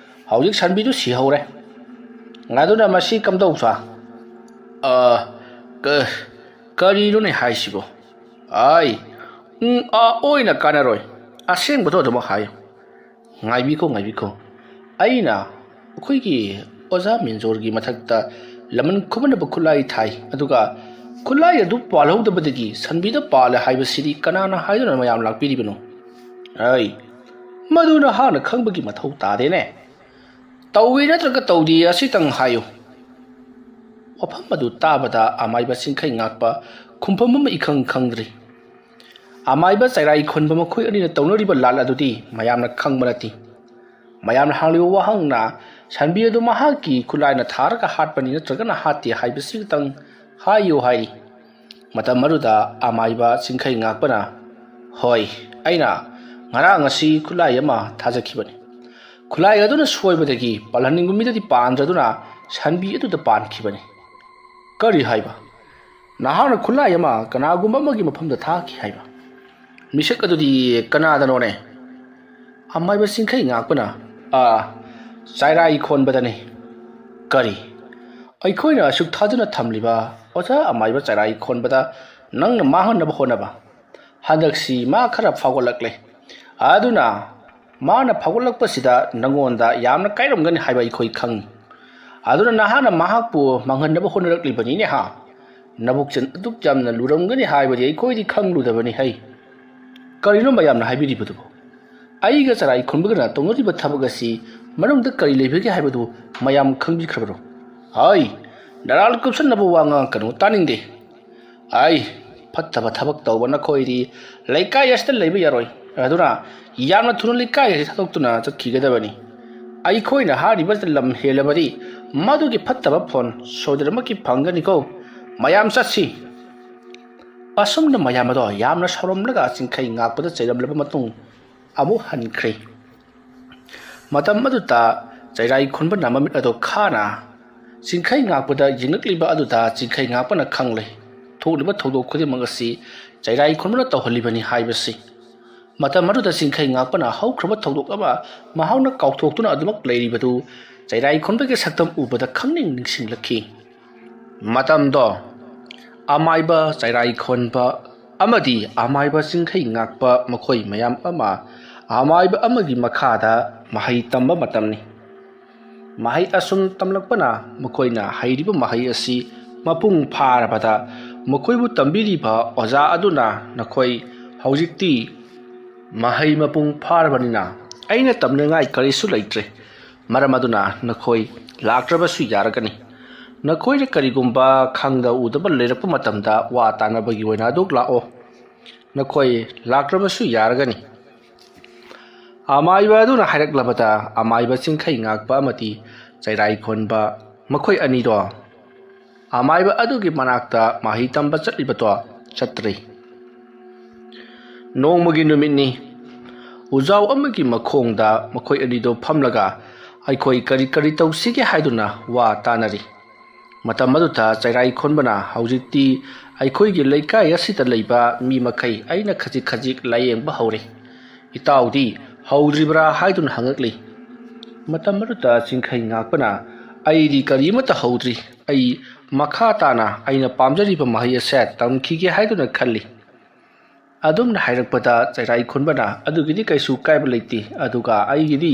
ꯍꯧꯖꯤꯛ ꯁꯟꯕꯤꯗꯨ ꯁꯤꯍꯧꯔꯦ. ꯑꯗꯨꯅ ꯃꯁꯤ ꯀꯝꯗꯧꯕ? ꯀꯔꯤꯅꯣꯅꯦ ꯍꯥꯏꯁꯤꯕꯣ? ꯑꯣꯏꯅ ꯀꯥꯟꯅꯔꯣꯏ. ꯑꯁꯦꯡꯕꯗꯣ ꯑꯗꯨꯃꯛ ꯍꯥꯏꯌꯨ." "ꯉꯥꯏꯕꯤꯈꯣ. ꯑꯩꯅ ꯑꯩꯈꯣꯏꯒꯤ ꯑꯣꯖꯥ ꯃꯦꯟꯖꯣꯔꯒꯤ ꯃꯊꯛꯇ ꯂꯃꯟ ꯈꯨꯝꯅꯕ ꯈꯨꯠꯂꯥꯏ ꯊꯥꯏ. ꯑꯗꯨꯒ ꯈꯨꯠꯂꯥꯏ ꯑꯗꯨ ꯄꯥꯜꯍꯧꯗꯕꯗꯒꯤ ꯁꯟꯕꯤꯗ ꯄꯥꯜꯂꯦ ꯍꯥꯏꯕꯁꯤꯗꯤ ꯀꯅꯥꯅ ꯍꯥꯏꯗꯨꯅ ꯃꯌꯥꯝ ꯂꯥꯛꯄꯤꯔꯤꯕꯅꯣ? ꯃꯗꯨ ꯅꯍꯥꯛꯅ ꯈꯪꯕꯒꯤ ꯃꯊꯧ ꯇꯥꯗꯦꯅꯦ. ꯇꯧꯏ ꯅꯠꯇ꯭ꯔꯒ ꯇꯧꯗꯦ ꯑꯁꯤꯇꯪ ꯍꯥꯏꯌꯨ." ꯋꯥꯐꯝ ꯑꯗꯨ ꯇꯥꯕꯗ ꯑꯃꯥꯏꯕ ꯆꯤꯡꯈꯩ ꯉꯥꯛꯄ ꯈꯨꯝꯐꯝ ꯑꯃ ꯏꯈꯪ ꯈꯪꯗ꯭ꯔꯤ꯫ ꯑꯃꯥꯏꯕ ꯆꯩꯔꯥꯏ ꯈꯨꯟꯕ ꯃꯈꯣꯏ ꯑꯅꯤꯅ ꯇꯧꯅꯔꯤꯕ ꯂꯥꯜ ꯑꯗꯨꯗꯤ ꯃꯌꯥꯝꯅ ꯈꯪꯕ ꯅꯠꯇꯦ꯫ ꯃꯌꯥꯝꯅ ꯍꯪꯂꯤꯕ ꯋꯥꯍꯪꯅ ꯁꯟꯕꯤ ꯑꯗꯨ ꯃꯍꯥꯛꯀꯤ ꯈꯨꯠꯂꯥꯏꯅ ꯊꯥꯔꯒ ꯍꯥꯠꯄꯅꯤ ꯅꯠꯇ꯭ꯔꯒꯅ ꯍꯥꯠꯇꯦ ꯍꯥꯏꯕꯁꯤꯇꯪ ꯍꯥꯏꯌꯨ ꯍꯥꯏꯔꯤ꯫ ꯃꯇꯝ ꯑꯗꯨꯗ ꯑꯃꯥꯏꯕ ꯆꯤꯡꯈꯩ ꯉꯥꯛꯄꯅ "ꯑꯩꯅ ꯉꯔꯥꯡ ꯉꯁꯤ ꯈꯨꯠꯂꯥꯏ ꯑꯃ ꯊꯥꯖꯈꯤꯕꯅꯤ. ꯈꯨꯠꯂꯥꯏ ꯑꯗꯨꯅ ꯁꯣꯏꯕꯗꯒꯤ ꯄꯥꯜꯍꯟꯅꯤꯡꯕ ꯃꯤꯗꯗꯤ ꯄꯥꯟꯗ꯭ꯔꯗꯨꯅ ꯁꯟꯕꯤ ꯑꯗꯨꯗ ꯄꯥꯟꯈꯤꯕꯅꯤ." "ꯀꯔꯤ ꯍꯥꯏꯕ? ꯅꯍꯥꯛꯅ ꯈꯨꯠꯂꯥꯏ ꯑꯃ ꯀꯅꯥꯒꯨꯝꯕ ꯑꯃꯒꯤ ꯃꯐꯝꯗ ꯊꯥꯈꯤ ꯍꯥꯏꯕ? ꯃꯤꯁꯛ ꯑꯗꯨꯗꯤ ꯀꯅꯥꯗꯅꯣꯅꯦ?" ꯑꯃꯥꯏꯕ ꯆꯤꯡꯈꯩ ꯉꯥꯛꯄꯅ "ꯆꯩꯔꯥꯏ ꯈꯣꯟꯕꯗꯅꯤ." "ꯀꯔꯤ? ꯑꯩꯈꯣꯏꯅ ꯑꯁꯨꯛ ꯊꯥꯖꯅ ꯊꯝꯂꯤꯕ ꯑꯣꯖꯥ ꯑꯃꯥꯏꯕ ꯆꯩꯔꯥꯏ ꯈꯣꯟꯕꯗ ꯅꯪꯅ ꯃꯥꯡꯍꯟꯅꯕ ꯍꯣꯠꯅꯕ? ꯍꯟꯗꯛꯁꯤ ꯃꯥ ꯈꯔ ꯐꯥꯎꯒꯠꯂꯛꯂꯦ. ꯑꯗꯨꯅ ꯃꯥꯅ ꯐꯥꯎꯒꯠꯂꯛꯄꯁꯤꯗ ꯅꯪꯉꯣꯟꯗ ꯌꯥꯝꯅ ꯀꯥꯏꯔꯝꯒꯅꯤ ꯍꯥꯏꯕ ꯑꯩꯈꯣꯏ ꯈꯪꯏ. ꯑꯗꯨꯅ ꯅꯍꯥꯛꯅ ꯃꯍꯥꯛꯄꯨ ꯃꯥꯡꯍꯟꯅꯕ ꯍꯣꯠꯅꯔꯛꯂꯤꯕꯅꯤꯅꯦ. ꯅꯕꯨꯛꯆꯦꯜ ꯑꯗꯨꯛ ꯌꯥꯝꯅ ꯂꯨꯔꯝꯒꯅꯤ ꯍꯥꯏꯕꯗꯤ ꯑꯩꯈꯣꯏꯗꯤ ꯈꯪꯂꯨꯗꯕꯅꯤ. ꯀꯔꯤꯅꯣ ꯃꯌꯥꯝꯅ ꯍꯥꯏꯕꯤꯔꯤꯕꯗꯨꯕꯨ? ꯑꯩꯒ ꯆꯩꯔꯥꯏ ꯈꯨꯟꯕꯒꯅ ꯇꯧꯅꯔꯤꯕ ꯊꯕꯛ ꯑꯁꯤ ꯃꯅꯨꯡꯗ ꯀꯔꯤ ꯂꯩꯕꯒꯦ ꯍꯥꯏꯕꯗꯨ ꯃꯌꯥꯝ ꯈꯪꯕꯤꯈ꯭ꯔꯕꯔꯣ? ꯍꯥꯏ ꯅꯔꯥꯜ ꯀꯨꯞꯁꯟꯅꯕ ꯋꯥ ꯉꯥꯡꯉꯛꯀꯅꯨ ꯇꯥꯅꯤꯡꯗꯦ ꯑꯩ ꯐꯠꯇꯕ ꯊꯕꯛ ꯇꯧꯕ ꯅꯈꯣꯏꯗꯤ ꯂꯩꯀꯥꯏ ꯑꯁꯤꯗ ꯂꯩꯕ ꯌꯥꯔꯣꯏ ꯑꯗꯨꯅ ꯌꯥꯝꯅ ꯊꯨꯅ ꯂꯩꯀꯥꯏ ꯑꯁꯤ ꯊꯥꯗꯣꯛꯇꯨꯅ ꯆꯠꯈꯤꯒꯗꯕꯅꯤ ꯑꯩꯈꯣꯏꯅ ꯍꯥꯏꯔꯤꯕ ꯂꯝ ꯍꯦꯜꯂꯕꯗꯤ ꯃꯗꯨꯒꯤ ꯐꯠꯇꯕ ꯐꯣꯟ ꯁꯣꯏꯗꯅꯃꯛꯀꯤ ꯐꯪꯒꯅꯤꯀꯣ ꯃꯌꯥꯝ ꯆꯠꯁꯤ ꯑꯁꯨꯝꯅ ꯃꯌꯥꯝ ꯑꯗꯣ ꯌꯥꯝꯅ ꯁꯥꯎꯔꯝꯂꯒ ꯆꯤꯡꯈꯩ ꯉꯥꯛꯄꯗ ꯆꯩꯔꯝꯂꯕ ꯃꯇꯨꯡ ꯑꯃꯨꯛ ꯍꯟꯈ꯭ꯔꯦ ꯃꯇꯝ ꯑꯗꯨꯗ ꯆꯩꯔꯥꯏ ꯈꯨꯟꯕꯅ ꯃꯃꯤꯠ ꯑꯗꯨ ꯈꯥꯅ ꯆꯤꯡꯈꯩ ꯉꯥꯛꯄꯗ ꯌꯦꯡꯂꯛꯂꯤꯕ ꯑꯗꯨꯗ ꯆꯤꯡꯈꯩ ꯉꯥꯛꯄꯅ ꯈꯪꯂꯦ ꯊꯣꯛꯂꯤꯕ ꯊꯧꯗꯣꯛ ꯈꯨꯗꯤꯡꯃꯛ ꯑꯁꯤ ꯆꯩꯔꯥꯏ ꯈꯨꯟꯕꯅ ꯇꯧꯍꯜꯂꯤꯕꯅꯤ ꯍꯥꯏꯕꯁꯤ ꯃꯇꯝ ꯑꯗꯨꯗ ꯆꯤꯡꯈꯩ ꯉꯥꯛꯄꯅ ꯍꯧꯈ꯭ꯔꯕ ꯊꯧꯗꯣꯛ ꯑꯃ ꯃꯍꯥꯛꯅ ꯀꯥꯎꯊꯣꯛꯇꯨꯅ ꯑꯗꯨꯃꯛ ꯂꯩꯔꯤꯕꯗꯨ ꯆꯩꯔꯥꯏ ꯈꯨꯟꯕꯒꯤ ꯁꯛꯇꯝ ꯎꯕꯗ ꯈꯪꯅꯤꯡ ꯅꯤꯡꯁꯤꯡꯂꯛꯈꯤ ꯃꯇꯝꯗꯣ ꯑꯃꯥꯏꯕ ꯆꯩꯔꯥꯏ ꯈꯣꯟꯕ ꯑꯃꯗꯤ ꯑꯃꯥꯏꯕ ꯆꯤꯡꯈꯩ ꯉꯥꯛꯄ ꯃꯈꯣꯏ ꯃꯌꯥꯝ ꯑꯃ ꯑꯃꯥꯏꯕ ꯑꯃꯒꯤ ꯃꯈꯥꯗ ꯃꯍꯩ ꯇꯝꯕ ꯃꯇꯝꯅꯤ ꯃꯍꯩ ꯑꯁꯨꯝ ꯇꯝꯂꯛꯄꯅ ꯃꯈꯣꯏꯅ ꯍꯩꯔꯤꯕ ꯃꯍꯩ ꯑꯁꯤ ꯃꯄꯨꯡ ꯐꯥꯔꯕꯗ ꯃꯈꯣꯏꯕꯨ ꯇꯝꯕꯤꯔꯤꯕ ꯑꯣꯖꯥ ꯑꯗꯨꯅ ꯅꯈꯣꯏ ꯍꯧꯖꯤꯛꯇꯤ ꯃꯍꯩ ꯃꯄꯨꯡ ꯐꯥꯔꯕꯅꯤꯅ ꯑꯩꯅ ꯇꯝꯅꯤꯡꯉꯥꯏ ꯀꯔꯤꯁꯨ ꯂꯩꯇ꯭ꯔꯦ ꯃꯔꯝ ꯑꯗꯨꯅ ꯅꯈꯣꯏ ꯂꯥꯛꯇ꯭ꯔꯕꯁꯨ ꯌꯥꯔꯒꯅꯤ ꯅꯈꯣꯏꯅ ꯀꯔꯤꯒꯨꯝꯕ ꯈꯪꯗ ꯎꯗꯕ ꯂꯩꯔꯛꯄ ꯃꯇꯝꯗ ꯋꯥ ꯇꯥꯟꯅꯕꯒꯤ ꯑꯣꯏꯅ ꯑꯗꯨꯛ ꯂꯥꯛꯑꯣ ꯅꯈꯣꯏ ꯂꯥꯛꯇ꯭ꯔꯕꯁꯨ ꯌꯥꯔꯒꯅꯤ ꯑꯃꯥꯏꯕ ꯑꯗꯨꯅ ꯍꯥꯏꯔꯛꯂꯕꯗ ꯑꯃꯥꯏꯕ ꯆꯤꯡꯈꯩ ꯉꯥꯛꯄ ꯑꯃꯗꯤ ꯆꯩꯔꯥꯏ ꯈꯣꯟꯕ ꯃꯈꯣꯏ ꯑꯅꯤꯗꯣ ꯑꯃꯥꯏꯕ ꯑꯗꯨꯒꯤ ꯃꯅꯥꯛꯇ ꯃꯍꯩ ꯇꯝꯕ ꯆꯠꯂꯤꯕꯗꯣ ꯆꯠꯇ꯭ꯔꯤ ꯅꯣꯡꯃꯒꯤ ꯅꯨꯃꯤꯠꯅꯤ ꯎꯖꯥꯎ ꯑꯃꯒꯤ ꯃꯈꯣꯡꯗ ꯃꯈꯣꯏ ꯑꯅꯤꯗꯣ ꯐꯝꯂꯒ ꯑꯩꯈꯣꯏ ꯀꯔꯤ ꯀꯔꯤ ꯇꯧꯁꯤꯒꯦ ꯍꯥꯏꯗꯨꯅ ꯋꯥ ꯇꯥꯟꯅꯔꯤ ꯃꯇꯝ ꯑꯗꯨꯗ ꯆꯩꯔꯥꯏ ꯈꯣꯟꯕꯅ ꯍꯧꯖꯤꯛꯇꯤ ꯑꯩꯈꯣꯏꯒꯤ ꯂꯩꯀꯥꯏ ꯑꯁꯤꯗ ꯂꯩꯕ ꯃꯤ ꯃꯈꯩ ꯑꯩꯅ ꯈꯖꯤꯛ ꯈꯖꯤꯛ ꯂꯥꯌꯦꯡꯕ ꯍꯧꯔꯦ ꯏꯇꯥꯎꯗꯤ ꯍꯧꯗ꯭ꯔꯤꯕ꯭ꯔꯥ ꯍꯥꯏꯗꯨꯅ ꯍꯪꯉꯛꯂꯤ ꯃꯇꯝ ꯑꯗꯨꯗ ꯆꯤꯡꯈꯩ ꯉꯥꯛꯄꯅ ꯑꯩꯗꯤ ꯀꯔꯤꯃꯠꯇ ꯍꯧꯗ꯭ꯔꯤ ꯑꯩ ꯃꯈꯥ ꯇꯥꯅ ꯑꯩꯅ ꯄꯥꯝꯖꯔꯤꯕ ꯃꯍꯩ ꯑꯁꯦ ꯇꯝꯈꯤꯒꯦ ꯍꯥꯏꯗꯨꯅ ꯈꯜꯂꯤ ꯑꯗꯨꯝꯅ ꯍꯥꯏꯔꯛꯄꯗ ꯆꯩꯔꯥꯏ ꯈꯨꯟꯕꯅ ꯑꯗꯨꯒꯤꯗꯤ ꯀꯩꯁꯨ ꯀꯥꯏꯕ ꯂꯩꯇꯦ ꯑꯗꯨꯒ ꯑꯩꯒꯤꯗꯤ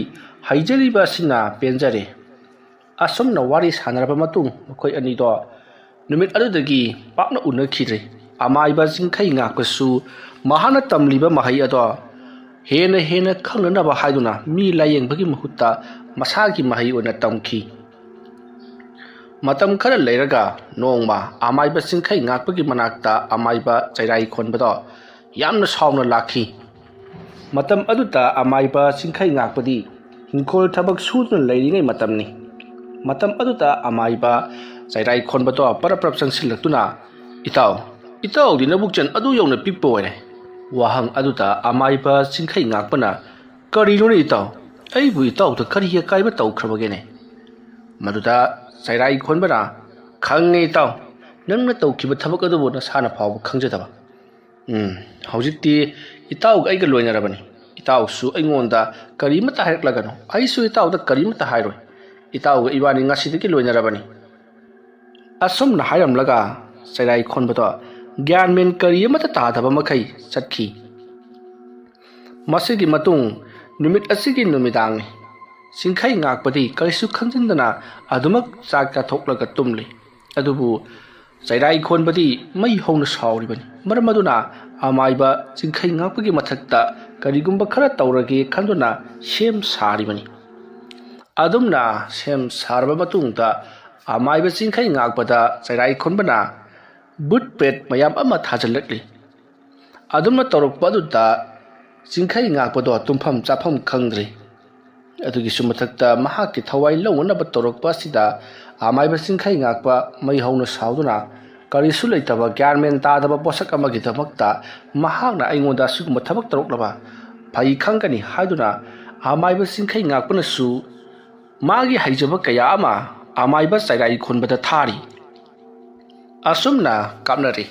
ꯍꯩꯖꯔꯤꯕ ꯑꯁꯤꯅ ꯄꯦꯟꯖꯔꯦ ꯑꯁꯨꯝꯅ ꯋꯥꯔꯤ ꯁꯥꯟꯅꯔꯕ ꯃꯇꯨꯡ ꯃꯈꯣꯏ ꯑꯅꯤꯗꯣ ꯅꯨꯃꯤꯠ ꯑꯗꯨꯗꯒꯤ ꯄꯥꯛꯅ ꯎꯅꯈꯤꯗ꯭ꯔꯦ ꯑꯃꯥꯏꯕ ꯆꯤꯡꯈꯩ ꯉꯥꯛꯄꯁꯨ ꯃꯍꯥꯛꯅ ꯇꯝꯂꯤꯕ ꯃꯍꯩ ꯑꯗꯣ ꯍꯦꯟꯅ ꯈꯪꯅꯅꯕ ꯍꯥꯏꯗꯨꯅ ꯃꯤ ꯂꯥꯌꯦꯡꯕꯒꯤ ꯃꯍꯨꯠꯇ ꯃꯁꯥꯒꯤ ꯃꯍꯩ ꯑꯣꯏꯅ ꯇꯝꯈꯤ ꯃꯇꯝ ꯈꯔ ꯂꯩꯔꯒ ꯅꯣꯡꯃ ꯑꯃꯥꯏꯕ ꯆꯤꯡꯈꯩ ꯉꯥꯛꯄꯒꯤ ꯃꯅꯥꯛꯇ ꯑꯃꯥꯏꯕ ꯆꯩꯔꯥꯏ ꯈꯣꯟꯕꯗꯣ ꯌꯥꯝꯅ ꯁꯥꯎꯅ ꯂꯥꯛꯈꯤ ꯃꯇꯝ ꯑꯗꯨꯗ ꯑꯃꯥꯏꯕ ꯆꯤꯡꯈꯩ ꯉꯥꯛꯄꯗꯤ ꯍꯤꯡꯈꯣꯜ ꯊꯕꯛ ꯁꯨꯗꯨꯅ ꯂꯩꯔꯤꯉꯩ ꯃꯇꯝꯅꯤ ꯃꯇꯝ ꯑꯗꯨꯗ ꯑꯃꯥꯏꯕ ꯆꯩꯔꯥꯏ ꯈꯣꯟꯕꯗꯣ ꯄꯔꯞ ꯆꯪꯁꯤꯜꯂꯛꯇꯨꯅ ꯏꯇꯥꯎꯗꯤ ꯅꯕꯨꯛꯆꯦꯟ ꯑꯗꯨ ꯌꯧꯅ ꯄꯤꯛꯄ ꯑꯣꯏꯔꯦ ꯋꯥꯍꯪ ꯑꯗꯨꯗ ꯑꯃꯥꯏꯕ ꯆꯤꯡꯈꯩ ꯉꯥꯛꯄꯅ ꯀꯔꯤꯅꯣꯅꯦ ꯏꯇꯥꯎ ꯑꯩꯕꯨ ꯏꯇꯥꯎꯗ ꯀꯔꯤ ꯑꯀꯥꯏꯕ ꯇꯧꯈ꯭ꯔꯕꯒꯦꯅꯦ ꯃꯗꯨꯗ ꯆꯩꯔꯥꯏ ꯈꯣꯟꯕꯅ ꯈꯪꯉꯦ ꯏꯇꯥꯎ ꯅꯪꯅ ꯇꯧꯈꯤꯕ ꯊꯕꯛ ꯑꯗꯨꯕꯨ ꯅꯁꯥꯅ ꯐꯥꯎꯕ ꯈꯪꯖꯗꯕ ꯍꯧꯖꯤꯛꯇꯤ ꯏꯇꯥꯎꯒ ꯑꯩꯒ ꯂꯣꯏꯅꯔꯕꯅꯤ ꯏꯇꯥꯎꯁꯨ ꯑꯩꯉꯣꯟꯗ ꯀꯔꯤꯃꯠꯇ ꯍꯥꯏꯔꯛꯂꯒꯅꯨ ꯑꯩꯁꯨ ꯏꯇꯥꯎꯗ ꯀꯔꯤꯃꯠꯇ ꯍꯥꯏꯔꯣꯏ ꯏꯇꯥꯎꯒ ꯏꯕꯥꯅꯤ ꯉꯁꯤꯗꯒꯤ ꯂꯣꯏꯅꯔꯕꯅꯤ ꯑꯁꯨꯝꯅ ꯍꯥꯏꯔꯝꯂꯒ ꯆꯩꯔꯥꯏ ꯈꯣꯟꯕꯗꯣ ꯒ꯭ꯌꯥꯟ ꯃꯦꯟ ꯀꯔꯤ ꯑꯃꯠꯇ ꯇꯥꯗꯕ ꯃꯈꯩ ꯆꯠꯈꯤ ꯃꯁꯤꯒꯤ ꯃꯇꯨꯡ ꯅꯨꯃꯤꯠ ꯑꯁꯤꯒꯤ ꯅꯨꯃꯤꯗꯥꯡꯅꯤ ꯆꯤꯡꯈꯩ ꯉꯥꯛꯄꯗꯤ ꯀꯔꯤꯁꯨ ꯈꯪꯖꯤꯟꯗꯅ ꯑꯗꯨꯃꯛ ꯆꯥꯛ ꯆꯥꯊꯣꯛꯂꯒ ꯇꯨꯝꯂꯤ ꯑꯗꯨꯕꯨ ꯆꯩꯔꯥꯏ ꯈꯣꯟꯕꯗꯤ ꯃꯩ ꯍꯧꯅ ꯁꯥꯎꯔꯤꯕꯅꯤ ꯃꯔꯝ ꯑꯗꯨꯅ ꯑꯃꯥꯏꯕ ꯆꯤꯡꯈꯩ ꯉꯥꯛꯄꯒꯤ ꯃꯊꯛꯇ ꯀꯔꯤꯒꯨꯝꯕ ꯈꯔ ꯇꯧꯔꯒꯦ ꯈꯟꯗꯨꯅ ꯁꯦꯝ ꯁꯥꯔꯤꯕꯅꯤ ꯑꯗꯨꯝꯅ ꯁꯦꯝ ꯁꯥꯔꯕ ꯃꯇꯨꯡꯗ ꯑꯃꯥꯏꯕ ꯆꯤꯡꯈꯩ ꯉꯥꯛꯄꯗ ꯆꯩꯔꯥꯏ ꯈꯣꯟꯕꯅ ꯕꯨꯠ ꯄ꯭ꯔꯦꯠ ꯃꯌꯥꯝ ꯑꯃ ꯊꯥꯖꯤꯜꯂꯛꯂꯤ ꯑꯗꯨꯝꯅ ꯇꯧꯔꯛꯄ ꯑꯗꯨꯗ ꯆꯤꯡꯈꯩ ꯉꯥꯛꯄꯗꯣ ꯇꯨꯝꯐꯝ ꯆꯥꯐꯝ ꯈꯪꯗ꯭ꯔꯤ ꯑꯗꯨꯒꯤꯁꯨ ꯃꯊꯛꯇ ꯃꯍꯥꯛꯀꯤ ꯊꯋꯥꯏ ꯂꯧꯅꯅꯕ ꯇꯧꯔꯛꯄ ꯑꯁꯤꯗ ꯑꯃꯥꯏꯕ ꯆꯤꯡꯈꯩ ꯉꯥꯛꯄ ꯃꯩ ꯍꯧꯅ ꯁꯥꯎꯗꯨꯅ ꯀꯔꯤꯁꯨ ꯂꯩꯇꯕ ꯒ꯭ꯌꯥꯟ ꯃꯦꯟ ꯇꯥꯗꯕ ꯄꯣꯠꯁꯛ ꯑꯃꯒꯤꯗꯃꯛꯇ ꯃꯍꯥꯛꯅ ꯑꯩꯉꯣꯟꯗ ꯑꯁꯤꯒꯨꯝꯕ ꯊꯕꯛ ꯇꯧꯔꯛꯂꯕ ꯐꯩ ꯈꯪꯒꯅꯤ ꯍꯥꯏꯗꯨꯅ ꯑꯃꯥꯏꯕ ꯆꯤꯡꯈꯩ ꯉꯥꯛꯄꯅꯁꯨ ꯃꯥꯒꯤ ꯍꯩꯖꯕ ꯀꯌꯥ ꯑꯃ ꯑꯃꯥꯏꯕ ꯆꯩꯔꯥꯏ ꯈꯣꯟꯕꯗ ꯊꯥꯔꯤ ꯑꯁꯨꯝꯅ ꯀꯥꯞꯅꯔꯤ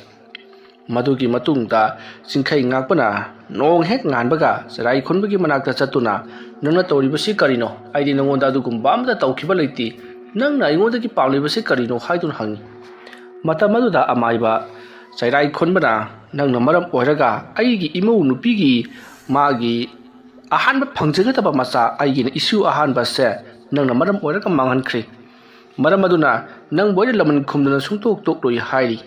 ꯃꯗꯨꯒꯤ ꯃꯇꯨꯡꯗ ꯆꯤꯡꯈꯩ ꯉꯥꯛꯄꯅ ꯅꯣꯡ ꯍꯦꯛ ꯉꯥꯟꯕꯒ ꯆꯩꯔꯥꯏ ꯈꯣꯟꯕꯒꯤ ꯃꯅꯥꯛꯇ ꯆꯠꯇꯨꯅ ꯅꯪꯅ ꯇꯧꯔꯤꯕꯁꯤ ꯀꯔꯤꯅꯣ ꯑꯩꯗꯤ ꯅꯉꯣꯟꯗ ꯑꯗꯨꯒꯨꯝꯕ ꯑꯃꯇ ꯇꯧꯈꯤꯕ ꯂꯩꯇꯦ ꯅꯪꯅ ꯑꯩꯉꯣꯟꯗꯒꯤ ꯄꯥꯝꯂꯤꯕꯁꯤ ꯀꯔꯤꯅꯣ ꯍꯥꯏꯗꯨꯅ ꯍꯪꯉꯤ ꯃꯇꯝ ꯑꯗꯨꯗ ꯑꯃꯥꯏꯕ ꯆꯩꯔꯥꯏ ꯈꯣꯟꯕꯅ ꯅꯪꯅ ꯃꯔꯝ ꯑꯣꯏꯔꯒ ꯑꯩꯒꯤ ꯏꯃꯧ ꯅꯨꯄꯤꯒꯤ ꯃꯥꯒꯤ ꯑꯍꯥꯟꯕ ꯐꯪꯖꯒꯗꯕ ꯃꯆꯥ ꯑꯩꯒꯤꯅ ꯏꯁꯨ ꯑꯍꯥꯟꯕꯁꯦ ꯅꯪꯅ ꯃꯔꯝ ꯑꯣꯏꯔꯒ ꯃꯥꯡꯍꯟꯈ꯭ꯔꯦ ꯃꯔꯝ ꯑꯗꯨꯅ ꯅꯪꯕꯨ ꯑꯩꯅ ꯂꯃꯟ ꯈꯨꯝꯗꯨꯅ ꯁꯨꯡꯇꯣꯛ ꯇꯣꯛꯂꯣꯏ ꯍꯥꯏꯔꯤ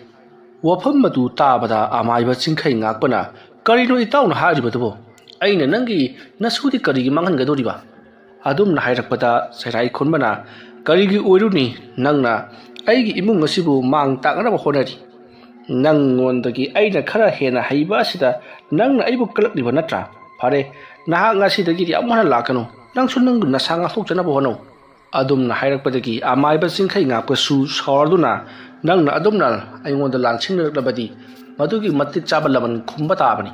ꯋꯥꯐꯝ ꯑꯗꯨ ꯇꯥꯕꯗ ꯑꯃꯥꯏꯕ ꯆꯤꯡꯈꯩ ꯉꯥꯛꯄꯅ ꯀꯔꯤꯅꯣ ꯏꯇꯥꯎꯅ ꯍꯥꯏꯔꯤꯕꯗꯨꯕꯣ ꯑꯩꯅ ꯅꯪꯒꯤ ꯅꯁꯨꯗꯤ ꯀꯔꯤꯒꯤ ꯃꯥꯡꯍꯟꯒꯗꯧꯔꯤꯕ ꯑꯗꯨꯝꯅ ꯍꯥꯏꯔꯛꯄꯗ ꯆꯩꯔꯥꯏ ꯈꯣꯟꯕꯅ ꯀꯔꯤꯒꯤ ꯑꯣꯏꯔꯨꯅꯤ ꯅꯪꯅ ꯑꯩꯒꯤ ꯏꯃꯨꯡ ꯑꯁꯤꯕꯨ ꯃꯥꯡ ꯇꯥꯛꯅꯕ ꯍꯣꯠꯅꯔꯤ ꯅꯪꯉꯣꯟꯗꯒꯤ ꯑꯩꯅ ꯈꯔ ꯍꯦꯟꯅ ꯍꯩꯕ ꯑꯁꯤꯗ ꯅꯪꯅ ꯑꯩꯕꯨ ꯀꯂꯛꯂꯤꯕ ꯅꯠꯇ꯭ꯔꯥ ꯐꯔꯦ ꯅꯍꯥꯛ ꯉꯁꯤꯗꯒꯤꯗꯤ ꯑꯃꯨꯛ ꯍꯟꯅ ꯂꯥꯛꯀꯅꯨ ꯅꯪꯁꯨ ꯅꯪꯒꯤ ꯅꯁꯥ ꯉꯥꯛꯊꯣꯛꯆꯅꯕ ꯍꯣꯠꯅꯧ ꯑꯗꯨꯝꯅ ꯍꯥꯏꯔꯛꯄꯗꯒꯤ ꯑꯃꯥꯏꯕ ꯆꯤꯡꯈꯩ ꯉꯥꯛꯄꯁꯨ ꯁꯥꯎꯔꯗꯨꯅ ꯅꯪꯅ ꯑꯗꯨꯝꯅ ꯑꯩꯉꯣꯟꯗ ꯂꯥꯟꯁꯤꯟꯅꯔꯛꯂꯕꯗꯤ ꯃꯗꯨꯒꯤ ꯃꯇꯤꯛ ꯆꯥꯕ ꯂꯃꯟ ꯈꯨꯝꯕ ꯇꯥꯕꯅꯤ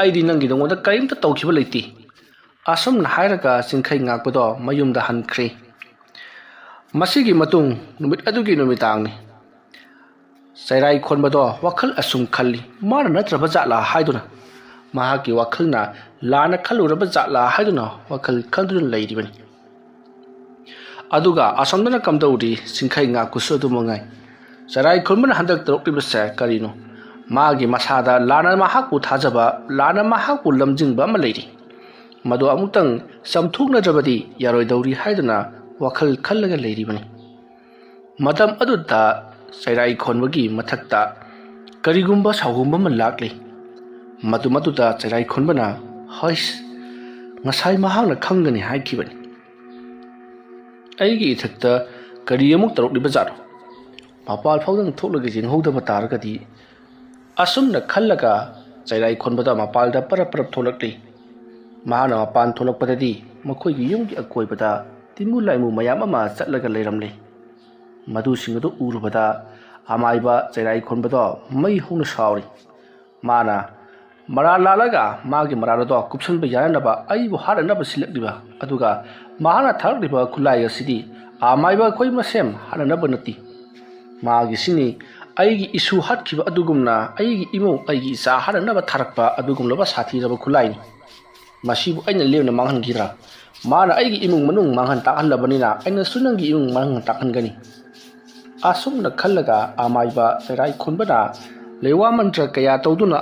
ꯑꯩꯗꯤ ꯅꯪꯒꯤꯗꯃꯛꯇ ꯀꯔꯤꯝꯇ ꯇꯧꯈꯤꯕ ꯂꯩꯇꯦ ꯑꯁꯨꯝꯅ ꯍꯥꯏꯔꯒ ꯆꯤꯡꯈꯩ ꯉꯥꯛꯄꯗꯣ ꯃꯌꯨꯝꯗ ꯍꯟꯈ꯭ꯔꯦ ꯃꯁꯤꯒꯤ ꯃꯇꯨꯡ ꯅꯨꯃꯤꯠ ꯑꯗꯨꯒꯤ ꯅꯨꯃꯤꯗꯥꯡꯅꯤ ꯆꯩꯔꯥꯏ ꯈꯣꯟꯕꯗꯣ ꯋꯥꯈꯜ ꯑꯁꯨꯝ ꯈꯜꯂꯤ ꯃꯥꯅ ꯅꯠꯇ꯭ꯔꯕ ꯖꯥꯠꯂꯥ ꯍꯥꯏꯗꯨꯅ ꯃꯍꯥꯛꯀꯤ ꯋꯥꯈꯜꯅ ꯂꯥꯟꯅ ꯈꯜꯂꯨꯔꯕ ꯖꯥꯠꯂꯥ ꯍꯥꯏꯗꯨꯅ ꯋꯥꯈꯜ ꯈꯟꯗꯨꯅ ꯂꯩꯔꯤꯕꯅꯤ ꯑꯗꯨꯒ ꯑꯁꯣꯝꯗꯅ ꯀꯝꯗꯧꯔꯤ ꯆꯤꯡꯈꯩ ꯉꯥꯛꯄꯁꯨ ꯑꯗꯨꯃꯉꯥꯏ ꯆꯩꯔꯥꯏ ꯈꯣꯟꯕꯅ ꯍꯟꯗꯛ ꯇꯧꯔꯛꯂꯤꯕꯁꯦ ꯀꯔꯤꯅꯣ ꯃꯥꯒꯤ ꯃꯁꯥꯗ ꯂꯥꯟꯅ ꯃꯍꯥꯛꯄꯨ ꯊꯥꯖꯕ ꯂꯥꯟꯅ ꯃꯍꯥꯛꯄꯨ ꯂꯝꯖꯤꯡꯕ ꯑꯃ ꯂꯩꯔꯤ ꯃꯗꯨ ꯑꯃꯨꯛꯇꯪ ꯆꯝꯊꯣꯛꯅꯗ꯭ꯔꯕꯗꯤ ꯌꯥꯔꯣꯏꯗꯧꯔꯤ ꯍꯥꯏꯗꯨꯅ ꯋꯥꯈꯜ ꯈꯜꯂꯒ ꯂꯩꯔꯤꯕꯅꯤ ꯃꯇꯝ ꯑꯗꯨꯗ ꯆꯩꯔꯥꯏ ꯈꯣꯟꯕꯒꯤ ꯃꯊꯛꯇ ꯀꯔꯤꯒꯨꯝꯕ ꯁꯥꯎꯒꯨꯝꯕ ꯑꯃ ꯂꯥꯛꯂꯤ ꯃꯗꯨꯗ ꯆꯩꯔꯥꯏ ꯈꯣꯟꯕꯅ ꯍꯩꯁ ꯉꯁꯥꯏ ꯃꯍꯥꯛꯅ ꯈꯪꯒꯅꯤ ꯍꯥꯏꯈꯤꯕꯅꯤ ꯑꯩꯒꯤ ꯏꯊꯛꯇ ꯀꯔꯤ ꯑꯃꯨꯛ ꯇꯧꯔꯛꯂꯤꯕ ꯖꯥꯠꯅꯣ ꯃꯄꯥꯜ ꯐꯥꯎꯗꯪ ꯊꯣꯛꯂꯒ ꯌꯦꯡꯍꯧꯗꯕ ꯇꯥꯔꯒꯗꯤ ꯑꯁꯨꯝꯅ ꯈꯜꯂꯒ ꯆꯩꯔꯥꯏ ꯈꯣꯟꯕꯗ ꯃꯄꯥꯜꯗ ꯄꯔꯞ ꯄꯔꯞ ꯊꯣꯛꯂꯛꯂꯤ ꯃꯍꯥꯛꯅ ꯃꯄꯥꯟ ꯊꯣꯛꯂꯛꯄꯗꯗꯤ ꯃꯈꯣꯏꯒꯤ ꯌꯨꯝꯒꯤ ꯑꯀꯣꯏꯕꯗ ꯇꯤꯃꯨ ꯂꯥꯏꯃꯨ ꯃꯌꯥꯝ ꯑꯃ ꯆꯠꯂꯒ ꯂꯩꯔꯝꯂꯤ ꯃꯗꯨꯁꯤꯡ ꯑꯗꯨ ꯎꯔꯨꯕꯗ ꯑꯃꯥꯏꯕ ꯆꯩꯔꯥꯏ ꯈꯣꯟꯕꯗꯣ ꯃꯩ ꯍꯧꯅ ꯁꯥꯎꯔꯤ ꯃꯥꯅ ꯃꯔꯥꯜ ꯂꯥꯜꯂꯒ ꯃꯥꯒꯤ ꯃꯔꯥꯜ ꯑꯗꯣ ꯀꯨꯞꯁꯟꯕ ꯌꯥꯅꯅꯕ ꯑꯩꯕꯨ ꯍꯥꯠꯅꯅꯕ ꯁꯤꯜꯂꯛꯂꯤꯕ ꯑꯗꯨꯒ ꯃꯍꯥꯛꯅ ꯊꯥꯔꯛꯂꯤꯕ ꯈꯨꯠꯂꯥꯏ ꯑꯁꯤꯗꯤ ꯑꯃꯥꯏꯕ ꯑꯩꯈꯣꯏ ꯃꯁꯦꯝ ꯍꯥꯠꯅꯅꯕ ꯅꯠꯇꯦ ꯃꯥꯒꯤꯁꯤꯅꯤ ꯑꯩꯒꯤ ꯏꯁꯨ ꯍꯥꯠꯈꯤꯕ ꯑꯗꯨꯒꯨꯝꯅ ꯑꯩꯒꯤ ꯏꯃꯨꯡ ꯑꯩꯒꯤ ꯏꯆꯥ ꯍꯥꯠꯅꯅꯕ ꯊꯥꯔꯛꯄ ꯑꯗꯨꯒꯨꯝꯂꯕ ꯁꯥꯊꯤꯔꯕ ꯈꯨꯠꯂꯥꯏꯅꯤ ꯃꯁꯤꯕꯨ ꯑꯩꯅ ꯂꯦꯝꯅ ꯃꯥꯡꯍꯟꯈꯤꯗ꯭ꯔꯥ ꯃꯥꯅ ꯑꯩꯒꯤ ꯏꯃꯨꯡ ꯃꯅꯨꯡ ꯃꯥꯡꯍꯟ ꯇꯥꯛꯍꯜꯂꯕꯅꯤꯅ ꯑꯩꯅꯁꯨ ꯅꯪꯒꯤ ꯏꯃꯨꯡ ꯃꯥꯡꯍꯟ ꯇꯥꯛꯍꯟꯒꯅꯤ ꯑꯁꯨꯝꯅ ꯈꯜꯂꯒ ꯑꯃꯥꯏꯕ ꯆꯩꯔꯥꯏ ꯈꯣꯟꯕꯅ ꯂꯩꯋꯥ ꯃꯟꯇ꯭ꯔ ꯀꯌꯥ ꯇꯧꯗꯨꯅ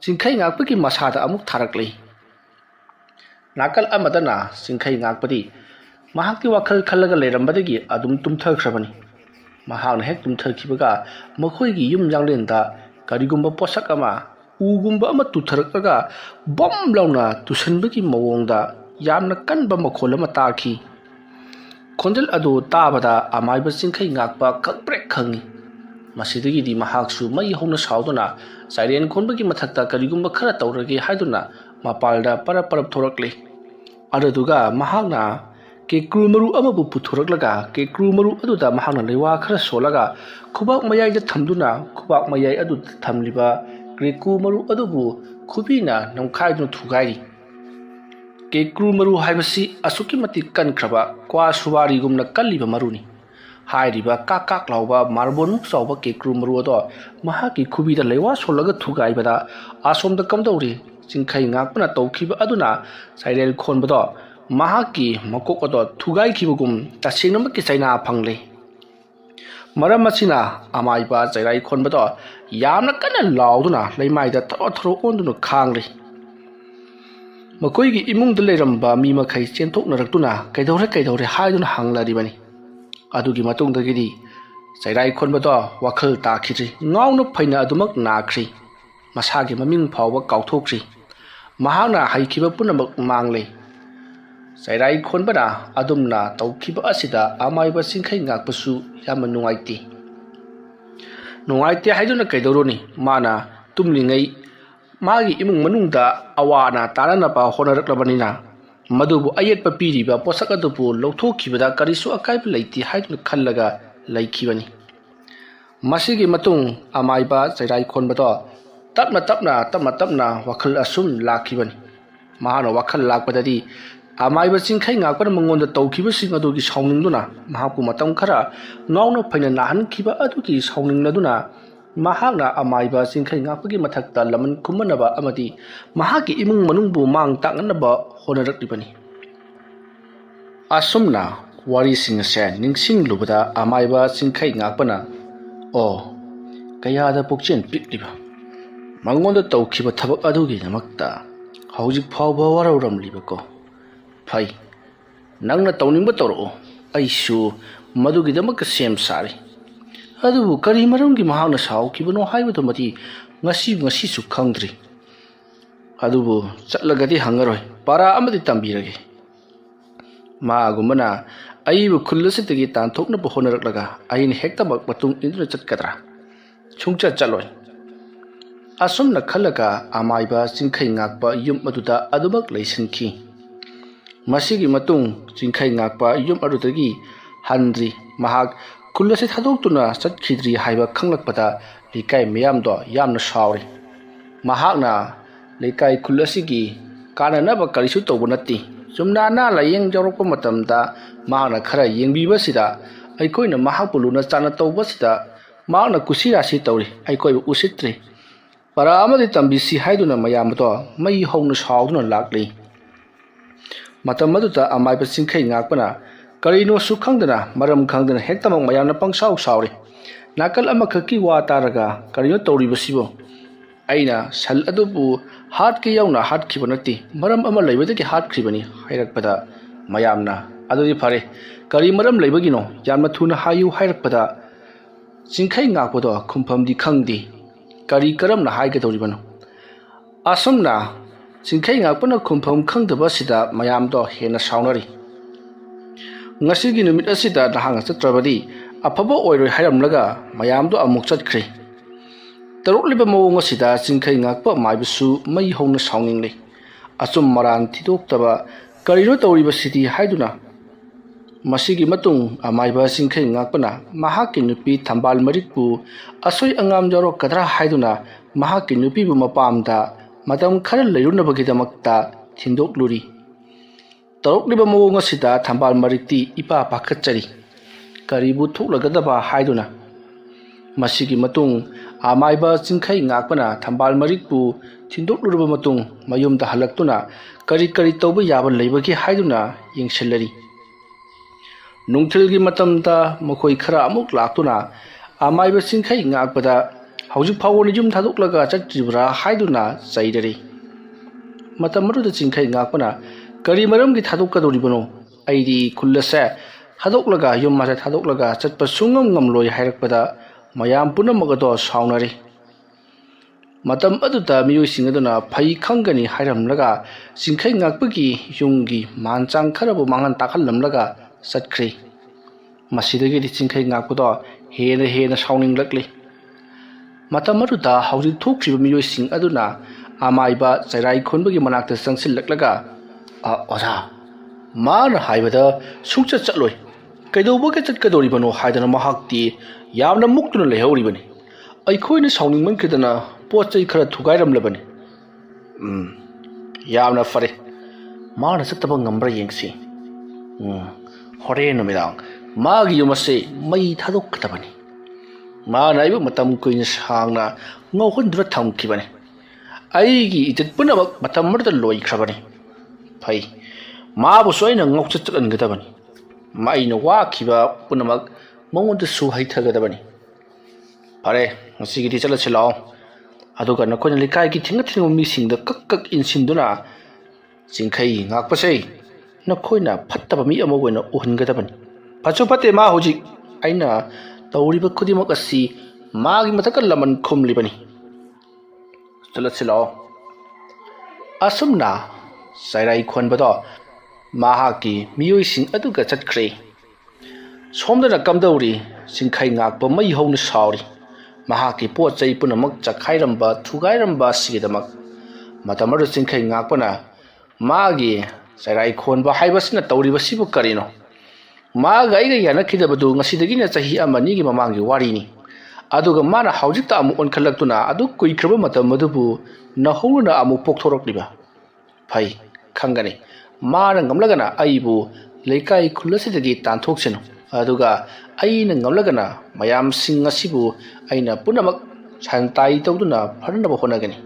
ꯆꯤꯡꯈꯩ ꯉꯥꯛꯄꯒꯤ ꯃꯁꯥꯗ ꯑꯃꯨꯛ ꯊꯥꯔꯛꯂꯤ ꯅꯥꯀꯜ ꯑꯃꯗꯅ ꯆꯤꯡꯈꯩ ꯉꯥꯛꯄꯗꯤ ꯃꯍꯥꯛꯀꯤ ꯋꯥꯈꯜ ꯈꯜꯂꯒ ꯂꯩꯔꯝꯕꯗꯒꯤ ꯑꯗꯨꯝ ꯇꯨꯝꯊꯈ꯭ꯔꯕꯅꯤ ꯃꯍꯥꯛꯅ ꯍꯦꯛ ꯇꯨꯝꯊꯈꯤꯕꯒ ꯃꯈꯣꯏꯒꯤ ꯌꯨꯝ ꯌꯥꯡꯂꯦꯟꯗ ꯀꯔꯤꯒꯨꯝꯕ ꯄꯣꯠꯁꯛ ꯑꯃ ꯎꯒꯨꯝꯕ ꯑꯃ ꯇꯨꯊꯔꯛꯂꯒ ꯕꯝ ꯂꯥꯎꯅ ꯇꯨꯁꯟꯕꯒꯤ ꯃꯑꯣꯡꯗ ꯌꯥꯝꯅ ꯀꯟꯕ ꯃꯈꯣꯜ ꯑꯃ ꯇꯥꯈꯤ ꯈꯣꯟꯖꯦꯜ ꯑꯗꯨ ꯇꯥꯕꯗ ꯑꯃꯥꯏꯕ ꯆꯤꯡꯈꯩ ꯉꯥꯛꯄ ꯈꯪꯄ꯭ꯔꯦꯛ ꯈꯪꯉꯤ ꯃꯁꯤꯗꯒꯤꯗꯤ ꯃꯍꯥꯛꯁꯨ ꯃꯩ ꯍꯧꯅ ꯁꯥꯎꯗꯨꯅ ꯆꯥꯏꯔꯦꯟ ꯈꯣꯟꯕꯒꯤ ꯃꯊꯛꯇ ꯀꯔꯤꯒꯨꯝꯕ ꯈꯔ ꯇꯧꯔꯒꯦ ꯍꯥꯏꯗꯨꯅ ꯃꯄꯥꯜꯗ ꯄꯔꯞ ꯄꯔꯞ ꯊꯣꯔꯛꯂꯤ ꯑꯗꯨꯗꯨꯒ ꯃꯍꯥꯛꯅ ꯀꯦꯀ꯭ꯔꯨ ꯃꯔꯨ ꯑꯃꯕꯨ ꯄꯨꯊꯣꯔꯛꯂꯒ ꯀꯦꯀ꯭ꯔꯨ ꯃꯔꯨ ꯑꯗꯨꯗ ꯃꯍꯥꯛꯅ ꯂꯩꯋꯥ ꯈꯔ ꯁꯣꯜꯂꯒ ꯈꯨꯕꯥꯛ ꯃꯌꯥꯏꯗ ꯊꯝꯗꯨꯅ ꯈꯨꯕꯥꯛ ꯃꯌꯥꯏ ꯑꯗꯨꯗ ꯊꯝꯂꯤꯕ ꯀꯦꯀ꯭ꯔꯨ ꯃꯔꯨ ꯑꯗꯨꯕꯨ ꯈꯨꯕꯤꯅ ꯅꯝꯈꯥꯏꯗꯨꯅ ꯊꯨꯒꯥꯏꯔꯤ ꯀꯦꯀ꯭ꯔꯨ ꯃꯔꯨ ꯍꯥꯏꯕꯁꯤ ꯑꯁꯨꯛꯀꯤ ꯃꯇꯤꯛ ꯀꯟꯈ꯭ꯔꯕ ꯀ꯭ꯋꯥ ꯁꯨꯋꯥꯔꯤꯒꯨꯝꯅ ꯀꯜꯂꯤꯕ ꯃꯔꯨꯅꯤ ꯍꯥꯏꯔꯤꯕ ꯀꯥꯛ ꯀꯥꯛ ꯂꯥꯎꯕ ꯃꯥꯔꯕꯣꯟꯃꯨꯛ ꯆꯥꯎꯕ ꯀꯦꯀ꯭ꯔꯨ ꯃꯔꯨ ꯑꯗꯣ ꯃꯍꯥꯛꯀꯤ ꯈꯨꯕꯤꯗ ꯂꯩꯋꯥ ꯁꯣꯜꯂꯒ ꯊꯨꯒꯥꯏꯕꯗ ꯑꯁꯣꯝꯗ ꯀꯝꯗꯧꯔꯤ ꯆꯤꯡꯈꯩ ꯉꯥꯛꯄꯅ ꯇꯧꯈꯤꯕ ꯑꯗꯨꯅ ꯆꯩꯔꯦꯜ ꯈꯣꯟꯕꯗꯣ ꯃꯍꯥꯛꯀꯤ ꯃꯀꯣꯛ ꯑꯗꯣ ꯊꯨꯒꯥꯏꯈꯤꯕꯒꯨꯝ ꯇꯁꯦꯡꯅꯃꯛꯀꯤ ꯆꯩꯅꯥ ꯐꯪꯂꯤ ꯃꯔꯝ ꯑꯁꯤꯅ ꯑꯃꯥꯏꯕ ꯆꯩꯔꯥꯏ ꯈꯣꯟꯕꯗꯣ ꯌꯥꯝꯅ ꯀꯟꯅ ꯂꯥꯎꯗꯨꯅ ꯂꯩꯃꯥꯏꯗ ꯊꯔꯣ ꯊꯔꯣ ꯑꯣꯟꯗꯨꯅ ꯈꯥꯡꯂꯤ ꯃꯈꯣꯏꯒꯤ ꯏꯃꯨꯡꯗ ꯂꯩꯔꯝꯕ ꯃꯤ ꯃꯈꯩ ꯆꯦꯟꯊꯣꯛꯅꯔꯛꯇꯨꯅ ꯀꯩꯗꯧꯔꯦ ꯍꯥꯏꯗꯨꯅ ꯍꯪꯂꯔꯤꯕꯅꯤ ꯑꯗꯨꯒꯤ ꯃꯇꯨꯡꯗꯒꯤꯗꯤ ꯆꯩꯔꯥꯏ ꯈꯣꯟꯕꯗꯣ ꯋꯥꯈꯜ ꯇꯥꯈꯤꯗ꯭ꯔꯤ ꯉꯥꯎꯅ ꯐꯩꯅ ꯑꯗꯨꯃꯛ ナꯈ꯭ꯔꯤ ꯃꯁꯥꯒꯤ ꯃꯃꯤꯡ ꯐꯥꯎꯕ ꯀꯥꯎꯊꯣꯛꯈ꯭ꯔꯤ ꯃꯍꯥꯛꯅ ꯍꯩꯈꯤꯕ ꯄꯨꯝꯅꯃꯛ ꯃꯥꯡꯂꯦ ꯆꯩꯔꯥꯏ ꯈꯣꯟꯕꯅ ꯑꯗꯨꯝꯅ ꯇꯧꯈꯤꯕ ꯑꯁꯤꯗ ꯑꯃꯥꯏꯕ ꯆꯤꯡꯈꯩ ꯉꯥꯛꯄꯁꯨ ꯌꯥꯝꯅ ꯅꯨꯡꯉꯥꯏꯇꯦ ꯍꯥꯏꯗꯨꯅ ꯀꯩꯗꯧꯔꯨꯅꯤ ꯃꯥꯅ ꯇꯨꯝꯂꯤꯉꯩ ꯃꯥꯒꯤ ꯏꯃꯨꯡ ꯃꯅꯨꯡꯗ ꯑꯋꯥ ꯑꯅꯥ ꯇꯥꯅꯅꯕ ꯍꯣꯠꯅꯔꯛꯂꯕꯅꯤꯅ ꯃꯗꯨꯕꯨ ꯑꯌꯦꯠꯄ ꯄꯤꯔꯤꯕ ꯄꯣꯠꯁꯛ ꯑꯗꯨꯕꯨ ꯂꯧꯊꯣꯛꯈꯤꯕꯗ ꯀꯔꯤꯁꯨ ꯑꯀꯥꯏꯕ ꯂꯩꯇꯦ ꯍꯥꯏꯗꯨꯅ ꯈꯜꯂꯒ ꯂꯩꯈꯤꯕꯅꯤ ꯃꯁꯤꯒꯤ ꯃꯇꯨꯡ ꯑꯃꯥꯏꯕ ꯆꯩꯔꯥꯏ ꯈꯣꯟꯕꯗꯣ ꯇꯞꯅ ꯋꯥꯈꯜ ꯑꯁꯨꯝ ꯂꯥꯛꯈꯤꯕꯅꯤ ꯃꯍꯥꯛꯅ ꯋꯥꯈꯜ ꯂꯥꯛꯄꯗꯗꯤ ꯑꯃꯥꯏꯕ ꯆꯤꯡꯈꯩ ꯉꯥꯛꯄꯅ ꯃꯉꯣꯟꯗ ꯇꯧꯈꯤꯕꯁꯤꯡ ꯑꯗꯨꯒꯤ ꯁꯥꯎꯅꯤꯡꯗꯨꯅ ꯃꯍꯥꯛꯄꯨ ꯃꯇꯝ ꯈꯔ ꯉꯥꯎꯅ ꯐꯩꯅ ꯅꯥꯍꯟꯈꯤꯕ ꯑꯗꯨꯒꯤ ꯁꯥꯎꯅꯤꯡꯂꯗꯨꯅ ꯃꯍꯥꯛꯅ ꯑꯃꯥꯏꯕ ꯆꯤꯡꯈꯩ ꯉꯥꯛꯄꯒꯤ ꯃꯊꯛꯇ ꯂꯃꯟ ꯈꯨꯝꯃꯅꯕ ꯑꯃꯗꯤ ꯃꯍꯥꯛꯀꯤ ꯏꯃꯨꯡ ꯃꯅꯨꯡꯕꯨ ꯃꯥꯡ ꯇꯥꯛꯅꯅꯕ ꯍꯣꯠꯅꯔꯛꯂꯤꯕꯅꯤ ꯑꯁꯨꯝꯅ ꯋꯥꯔꯤꯁꯤꯡ ꯑꯁꯦ ꯅꯤꯡꯁꯤꯡꯂꯨꯕꯗ ꯑꯃꯥꯏꯕ ꯆꯤꯡꯈꯩ ꯉꯥꯛꯄꯅ ꯀꯌꯥꯗ ꯄꯨꯛꯆꯦꯜ ꯄꯤꯛꯂꯤꯕ ꯃꯉꯣꯟꯗ ꯇꯧꯈꯤꯕ ꯊꯕꯛ ꯑꯗꯨꯒꯤꯗꯃꯛꯇ ꯍꯧꯖꯤꯛ ꯐꯥꯎꯕ ꯋꯥꯔꯧꯔꯝꯂꯤꯕꯀꯣ ꯐꯩ ꯅꯪꯅ ꯇꯧꯅꯤꯡꯕ ꯇꯧꯔꯛꯑꯣ ꯑꯩꯁꯨ ꯃꯗꯨꯒꯤꯗꯃꯛꯇ ꯁꯦꯝ ꯁꯥꯔꯤ ꯑꯗꯨꯕꯨ ꯀꯔꯤ ꯃꯔꯝꯒꯤ ꯃꯍꯥꯛꯅ ꯁꯥꯎꯈꯤꯕꯅꯣ ꯍꯥꯏꯕꯗꯨꯃꯗꯤ ꯉꯁꯤꯁꯨ ꯈꯪꯗ꯭ꯔꯤ ꯑꯗꯨꯕꯨ ꯆꯠꯂꯒꯗꯤ ꯍꯪꯉꯔꯣꯏ ꯄꯥꯔꯥ ꯑꯃꯗꯤ ꯇꯝꯕꯤꯔꯒꯦ मागुमना अईबु खुल्लसितगी तांथोकनबु होनरकलगा अईन हेक्तमक मतुंग Indra चटकदरा छुंगचा चलोय असुमना खलगा अमाइबा चिंखै ngakpa yum aduda adubak leisinki masigi matung चिंखै ngakpa yum adudagi handri mahak खुल्लसी थादोक्तुना चटखिद्री हाइबा खंगलकपदा लेकाय मयामदो यामना सावरी महाकना लेकाय खुल्लसीगी काननबा करिसु तौबो नत्ति चुमना ना लायेंग जौरकपा मतमदा मागना खरा येंबिबसिदा अइकोइना महाकपु लुना चाना तौबसिदा मागना कुसिरासि तौरी अइकोइबु उसित्रि para amadi tambisi haiduna mayamdo mai hongna sauduna lakli matamadu ta amai pa singkhai ngakpana karino su khangdana maram khangdana hektamang mayamna pangsau sauri nakal amakhaki wa taraga karino tori basibo aina sal adubu hat ke yauna hat khibanati maram ama leibade ki hat khibani hairakpada mayamna adudi phare kari maram leibagino yamna thuna hayu hairakpada singkhai ngakpodo khumpham di khangdi kari karam na hai ke doribano asumna singkhai ngakpana khumpham khangdaba sida mayam do hena saunari ngasi gi numit asida dahang chatrabadi afabo oiroi hairamlaga mayam do amuk chatkhri taruk liba mawong asida singkhai ngakpa maibusu mai hongna sauningli asum maran thidok taba karino tawriba sidi haiduna masigi matung amaiba singkhai ngakpana mahaki nupi thambal marikpu asoi angam jaro kadra haiduna mahaki nupi bu mapamda madam khara leirunabagi damakta thindok luri tarokliba mawong asida thambal marikti ipa pakhachari karibu thuklagadaba haiduna masigi matung amaiba singkhai ngakpana thambal marikpu thindok luruba matung mayumda halaktuna kari kari tawba yaba leibagi haiduna yengshellari nungthilgi matamda mokoi khara amuk laktuna amaiba singkhai ngakpada haujuk phawoni jum thadoklaga chatribra haiduna chaidari matamaru da singkhai ngakpana kari maram gi thadokadoribano aidi khullasa thadoklaga yum ma thadoklaga chatpa sungam ngamloi hairakpada mayam punamagado saunari matam aduda miyoi singaduna phai khangani hairamlaga singkhai ngakpagi yumgi manchang kharabu mangan takhallamlaga satkhri masidagi di singkhai ngakpudo hena sauninglakli matamaruda hauji thokriba miyoi sing aduna amaiba chairai khonbagi manakta sangsillaklaga oza man haibada sungcha chatloi kaidoba ke chatkadoribano haidana mahakti yamna muktuna lehoribani aikhoina sauningman kidana pochai khara thugairamlabani yamna fare mana sataba ngambra yengsi horen numidang magi yumase mai thadok katabani mana ibu matam kuin sangna ngauhundra thamkibani aigi itit punamak matam marda loi khrabani phai ma bu soina ngauchatlan gadabani mai na wa khiba punamak mongonda su haithagadabani pare ngasigi di chala chilao aduga nakona likai gi thinga thinga mi singda kak insinduna singkhai ngakpasei nakhoina phattaba mi ama goina uhungadaban pachu pate ma hoji aina tawriba khudimok asi magi mathakal laman khumlibani chalatsilao asumna sairai khonbado mahaki miyoi sing aduga chatkhre somdana kamdauri singkhai ngakpa mai hona sauri mahaki pochai punamak chakhairamba thugairamba sigidamak matamaru singkhai ngakpana magi sairai khonba haibasina tawribasibu karino maga aiga yana khidabadu ngasidagina chahi amani gi mamangi warini aduga mana haujikta amu onkhallaktuna adu kuikraba matam madubu nahuruna amu pokthorokliba phai khangani mana ngamlagana aibu leikai khullasidagi tanthokchenu aduga aina ngamlagana mayam sing asibu aina punamak santai tawduna pharnaba honagani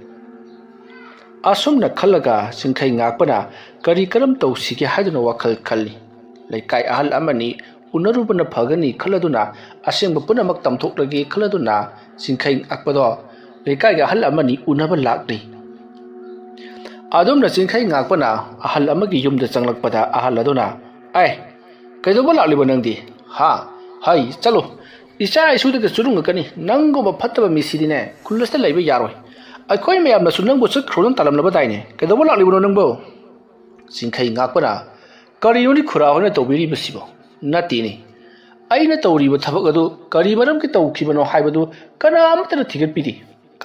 asumna khallaga singkhai ngakpana kari karam tawsige haiduna wakhal khalli leikai ahal amani unarubana phagani khaladuna asengba punamak tamthoklagi khaladuna singkhai akpado leikai ga ahal amani unaba lakli adumna singkhai ngakpana ahal amagi yumda changlakpada ahal aduna ai kaidoba lakliba nangdi ha hai chalo isa isudaga surungakani nanggo phattaba misidine khullasta laiba yaroi akhoi mayamna sunang bo chak khronang talamlaba daine kaidoba lakliba nangbo singkhai ngakpana ꯀꯔꯤꯅꯣꯅꯤ ꯈꯨꯔꯥ ꯍꯣꯏꯅ ꯇꯧꯕꯤꯔꯤꯕꯁꯤꯕꯣ ꯅꯠꯇꯦꯅꯦ ꯑꯩꯅ ꯇꯧꯔꯤꯕ ꯊꯕꯛ ꯑꯗꯨ ꯀꯔꯤ ꯃꯔꯝꯒꯤ ꯇꯧꯈꯤꯕꯅꯣ ꯍꯥꯏꯕꯗꯨ ꯀꯅꯥꯃꯠꯇꯅ ꯊꯤꯒꯠꯄꯤꯗꯦ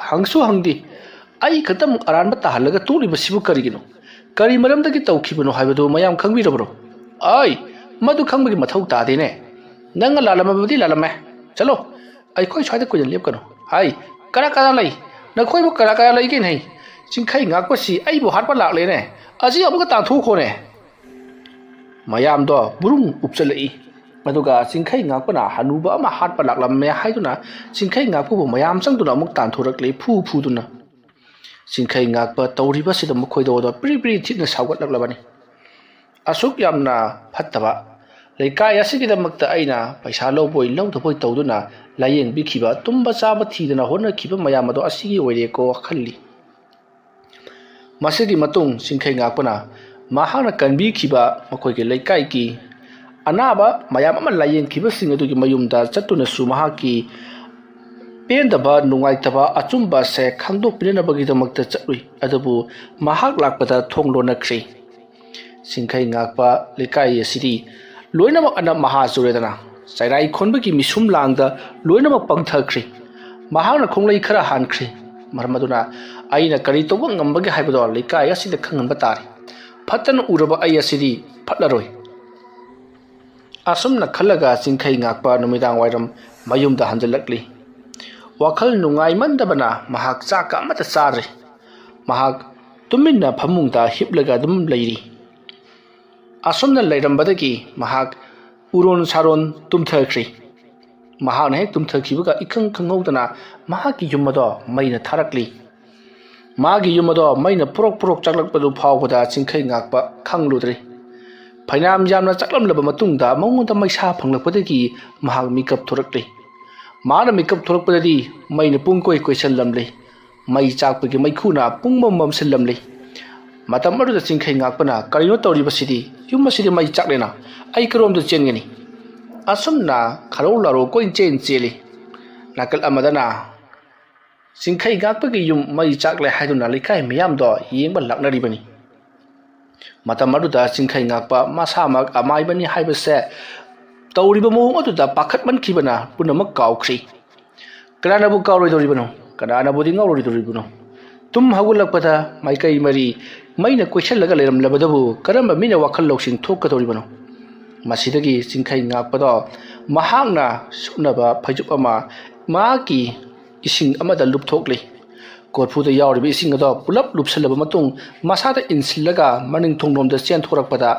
ꯍꯪꯁꯨ ꯍꯪꯗꯦ ꯑꯩ ꯈꯛꯇꯃꯛ ꯑꯔꯥꯟꯕ ꯇꯥꯍꯜꯂꯒ ꯇꯣꯛꯂꯤꯕꯁꯤꯕꯨ ꯀꯔꯤꯒꯤꯅꯣ ꯀꯔꯤ ꯃꯔꯝꯗꯒꯤ ꯇꯧꯈꯤꯕꯅꯣ ꯍꯥꯏꯕꯗꯨ ꯃꯌꯥꯝ ꯈꯪꯕꯤꯔꯕ꯭ꯔꯣ ꯑꯩ ꯃꯗꯨ ꯈꯪꯕꯒꯤ ꯃꯊꯧ ꯇꯥꯗꯦꯅꯦ ꯅꯪꯅ ꯂꯥꯜꯂꯝꯃꯕꯗꯤ ꯂꯥꯜꯂꯝꯃꯦ ꯆꯠꯂꯣ ꯑꯩꯈꯣꯏ ꯁ꯭ꯋꯥꯏꯗ ꯀꯨꯏꯅ ꯂꯦꯞꯀꯅꯨ ꯍꯥꯏ ꯀꯅꯥ ꯀꯅꯥ ꯂꯩ ꯅꯈꯣꯏꯕꯨ ꯀꯅꯥ ꯀꯅꯥ ꯂꯩꯒꯦꯅꯦ ꯆꯤꯡꯈꯩ ꯉꯥꯛꯄꯁꯤ ꯑꯩꯕꯨ ꯍꯥꯠꯄ ꯂꯥꯛꯂꯦꯅꯦ ꯑꯁꯤ ꯑꯃꯨꯛꯀ ꯇꯥꯟꯊꯣꯛꯈꯣꯅꯦ ꯃꯌꯥꯝꯗꯣ ꯕꯨꯔꯨꯝ ꯎꯞꯆꯜꯂꯛꯏ ꯑꯗꯨꯒ ꯆꯤꯡꯈꯩ ꯉꯥꯛꯄꯅ ꯍꯅꯨꯕ ꯑꯃ ꯍꯥꯠꯄ ꯂꯥꯛꯂꯝꯃꯦ ꯍꯥꯏꯗꯨꯅ ꯆꯤꯡꯈꯩ ꯉꯥꯛꯄꯕꯨ ꯃꯌꯥꯝ ꯆꯪꯗꯨꯅ ꯑꯃꯨꯛ ꯇꯥꯟꯊꯣꯔꯛꯂꯤ ꯐꯨꯗꯨꯅ ꯆꯤꯡꯈꯩ ꯉꯥꯛꯄ ꯇꯧꯔꯤꯕꯁꯤꯗ ꯃꯈꯣꯏꯗꯣ ꯄ꯭ꯔꯤ ꯄ꯭ꯔꯤ ꯊꯤꯠꯅ ꯁꯥꯎꯒꯠꯂꯛꯂꯕꯅꯤ ꯑꯁꯨꯛ ꯌꯥꯝꯅ ꯐꯠꯇꯕ ꯂꯩꯀꯥꯏ ꯑꯁꯤꯒꯤꯗꯃꯛꯇ ꯑꯩꯅ ꯄꯩꯁꯥ ꯂꯧꯕꯣꯏ ꯂꯧꯗꯕꯣꯏ ꯇꯧꯗꯨꯅ ꯂꯥꯌꯦꯡꯕꯤꯈꯤꯕ ꯇꯨꯝꯕ ꯆꯥꯕ ꯊꯤꯗꯅ ꯍꯣꯠꯅꯈꯤꯕ ꯃꯌꯥꯝ ꯑꯗꯣ ꯑꯁꯤꯒꯤ ꯑꯣꯏꯔꯦꯀꯣ ꯈꯜꯂꯤ ꯃꯁꯤꯒꯤ ꯃꯇꯨꯡ ꯆꯤꯡꯈꯩ ꯉꯥꯛꯄꯅ ꯃꯍꯥꯛꯅ ꯀꯟꯕꯤꯈꯤꯕ ꯃꯈꯣꯏꯒꯤ ꯂꯩꯀꯥꯏꯒꯤ ꯑꯅꯥꯕ ꯃꯌꯥꯝ ꯑꯃ ꯂꯥꯌꯦꯡꯈꯤꯕꯁꯤꯡ ꯑꯗꯨꯒꯤ ꯃꯌꯨꯝꯗ ꯆꯠꯇꯨꯅꯁꯨ ꯃꯍꯥꯛꯀꯤ ꯄꯦꯟꯗꯕ ꯅꯨꯡꯉꯥꯏꯇꯕ ꯑꯆꯨꯝꯕꯁꯦ ꯈꯪꯗꯣꯛꯄꯤꯅꯕꯒꯤꯗꯃꯛꯇ ꯆꯠꯂꯨꯏ ꯑꯗꯨꯕꯨ ꯃꯍꯥꯛ ꯂꯥꯛꯄꯗ ꯊꯣꯡ ꯂꯣꯟꯅꯈ꯭ꯔꯦ ꯆꯤꯡꯈꯩ ꯉꯥꯛꯄ ꯂꯩꯀꯥꯏ ꯑꯁꯤꯗꯤ ꯂꯣꯏꯅꯃꯛ ꯑꯅ ꯃꯍꯥ ꯆꯨꯔꯦꯗꯅ ꯆꯩꯔꯥꯏ ꯈꯣꯟꯕꯒꯤ ꯃꯤꯁꯨꯝ ꯂꯥꯡꯗ ꯂꯣꯏꯅꯃꯛ ꯄꯪꯊꯈ꯭ꯔꯦ ꯃꯍꯥꯛꯅ ꯈꯣꯡꯂꯩ ꯈꯔ ꯍꯥꯟꯈ꯭ꯔꯦ ꯃꯔꯝ ꯑꯗꯨꯅ ꯑꯩꯅ ꯀꯔꯤ ꯇꯧꯕ ꯉꯝꯕꯒꯦ ꯍꯥꯏꯕꯗꯣ ꯂꯩꯀꯥꯏ ꯑꯁꯤꯗ ꯈꯪꯍꯟꯕ ꯇꯥꯔꯦ ꯐꯠꯇꯅ ꯎꯔꯕ ꯑꯩ ꯑꯁꯤꯗꯤ ꯐꯠꯂꯔꯣꯏ ꯑꯁꯨꯝꯅ ꯈꯜꯂꯒ ꯆꯤꯡꯈꯩ ꯉꯥꯛꯄ ꯅꯨꯃꯤꯗꯥꯡ ꯋꯥꯏꯔꯝ ꯃꯌꯨꯝꯗ ꯍꯟꯖꯜꯂꯛꯂꯤ ꯋꯥꯈꯜ ꯅꯨꯡꯉꯥꯏꯃꯟꯗꯕꯅ ꯃꯍꯥꯛ ꯆꯥꯛꯀ ꯑꯃꯠꯇ ꯆꯥꯗ꯭ꯔꯦ ꯃꯍꯥꯛ ꯇꯨꯃꯤꯟꯅ ꯐꯃꯨꯡꯗ ꯍꯤꯞꯂꯒ ꯑꯗꯨꯝ ꯂꯩꯔꯤ ꯑꯁꯨꯝꯅ ꯂꯩꯔꯝꯕꯗꯒꯤ ꯃꯍꯥꯛ ꯎꯔꯣꯟ ꯁꯥꯔꯣꯟ ꯇꯨꯝꯊꯈ꯭ꯔꯦ ꯃꯍꯥꯛꯅ ꯍꯦꯛ ꯇꯨꯝꯊꯈꯤꯕꯒ ꯏꯈꯪ ꯈꯪꯍꯧꯗꯅ ꯃꯍꯥꯛꯀꯤ ꯌꯨꯝ ꯑꯗꯣ ꯃꯩꯅ ꯊꯥꯔꯛꯂꯤ ꯃꯥꯒꯤ ꯌꯨꯝ ꯑꯗꯣ ꯃꯩꯅ ꯄꯨꯔꯣꯛ ꯆꯥꯛꯂꯛꯄꯗꯨ ꯐꯥꯎꯕꯗ ꯆꯤꯡꯈꯩ ꯉꯥꯛꯄ ꯈꯪꯂꯨꯗ꯭ꯔꯦ ꯐꯩꯅꯥꯝ ꯌꯥꯝꯅ ꯆꯥꯛꯂꯝꯂꯕ ꯃꯇꯨꯡꯗ ꯃꯉꯣꯟꯗ ꯃꯩꯁꯥ ꯐꯪꯂꯛꯄꯗꯒꯤ ꯃꯍꯥꯛ ꯃꯤꯀꯞ ꯊꯣꯔꯛꯂꯤ ꯃꯥꯅ ꯃꯤꯀꯞ ꯊꯣꯔꯛꯄꯗꯗꯤ ꯃꯩꯅ ꯄꯨꯡꯀꯣꯏ ꯀꯣꯏꯁꯤꯜꯂꯝꯂꯤ ꯃꯩ ꯆꯥꯛꯄꯒꯤ ꯃꯩꯈꯨꯅ ꯄꯨꯡꯃꯝ ꯃꯝꯁꯤꯜꯂꯝꯂꯤ ꯃꯇꯝ ꯑꯗꯨꯗ ꯆꯤꯡꯈꯩ ꯉꯥꯛꯄꯅ ꯀꯔꯤꯅꯣ ꯇꯧꯔꯤꯕꯁꯤꯗꯤ ꯌꯨꯝ ꯑꯁꯤꯗꯤ ꯃꯩ ꯆꯥꯛꯂꯦꯅ ꯑꯩ ꯀꯔꯣꯝꯗ ꯆꯦꯟꯒꯅꯤ ꯑꯁꯨꯝꯅ ꯈꯔꯧ ꯂꯥꯔꯧ ꯀꯣꯏꯆꯦꯟ ꯆꯦꯜꯂꯤ ꯅꯥꯀꯜ ꯑꯃꯗꯅ ꯆꯤꯡꯈꯩ ꯉꯥꯛꯄꯒꯤ ꯌꯨꯝ ꯃꯩ ꯆꯥꯛꯂꯦ ꯍꯥꯏꯗꯨꯅ ꯂꯩꯀꯥꯏ ꯃꯌꯥꯝꯗꯣ ꯌꯦꯡꯕ ꯂꯥꯛꯅꯔꯤꯕꯅꯤ ꯃꯇꯝ ꯑꯗꯨꯗ ꯆꯤꯡꯈꯩ ꯉꯥꯛꯄ ꯃꯁꯥꯃꯛ ꯑꯃꯥꯏꯕꯅꯤ ꯍꯥꯏꯕꯁꯦ ꯇꯧꯔꯤꯕ ꯃꯑꯣꯡ ꯑꯗꯨꯗ ꯄꯥꯈꯠꯃꯟꯈꯤꯕꯅ ꯄꯨꯝꯅꯃꯛ ꯀꯥꯎꯈ꯭ꯔꯤ ꯀꯅꯥꯅꯕꯨ ꯀꯥꯎꯔꯣꯏꯗꯧꯔꯤꯕꯅꯣ ꯀꯅꯥꯅꯕꯨꯗꯤ ꯉꯥꯎꯔꯣꯏꯗꯧꯔꯤꯕꯅꯣ ꯇꯨꯝ ꯍꯧꯒꯠꯂꯛꯄꯗ ꯃꯥꯏꯀꯩ ꯃꯔꯤ ꯃꯩꯅ ꯀꯣꯏꯁꯤꯜꯂꯒ ꯂꯩꯔꯝꯂꯕꯗꯕꯨ ꯀꯔꯝꯕ ꯃꯤꯅ ꯋꯥꯈꯜ ꯂꯧꯁꯤꯡ ꯊꯣꯛꯀꯗꯧꯔꯤꯕꯅꯣ ꯃꯁꯤꯗꯒꯤ ꯆꯤꯡꯈꯩ ꯉꯥꯛꯄꯗꯣ ꯃꯍꯥꯛꯅ ꯁꯨꯞꯅꯕ ꯐꯩꯖꯨꯞ ꯑꯃ ꯃꯍꯥꯛꯀꯤ ꯏꯁꯤꯡ ꯑꯃꯗ ꯂꯨꯞꯊꯣꯛꯂꯤ ꯀꯣꯔꯐꯨꯗ ꯌꯥꯎꯔꯤꯕ ꯏꯁꯤꯡ ꯑꯗꯣ ꯄꯨꯂꯞ ꯂꯨꯞꯁꯤꯜꯂꯕ ꯃꯇꯨꯡ ꯃꯁꯥꯗ ꯏꯟꯁꯤꯜꯂꯒ ꯃꯅꯤꯡ ꯊꯣꯡꯂꯣꯝꯗ ꯆꯦꯟꯊꯣꯔꯛꯄꯗ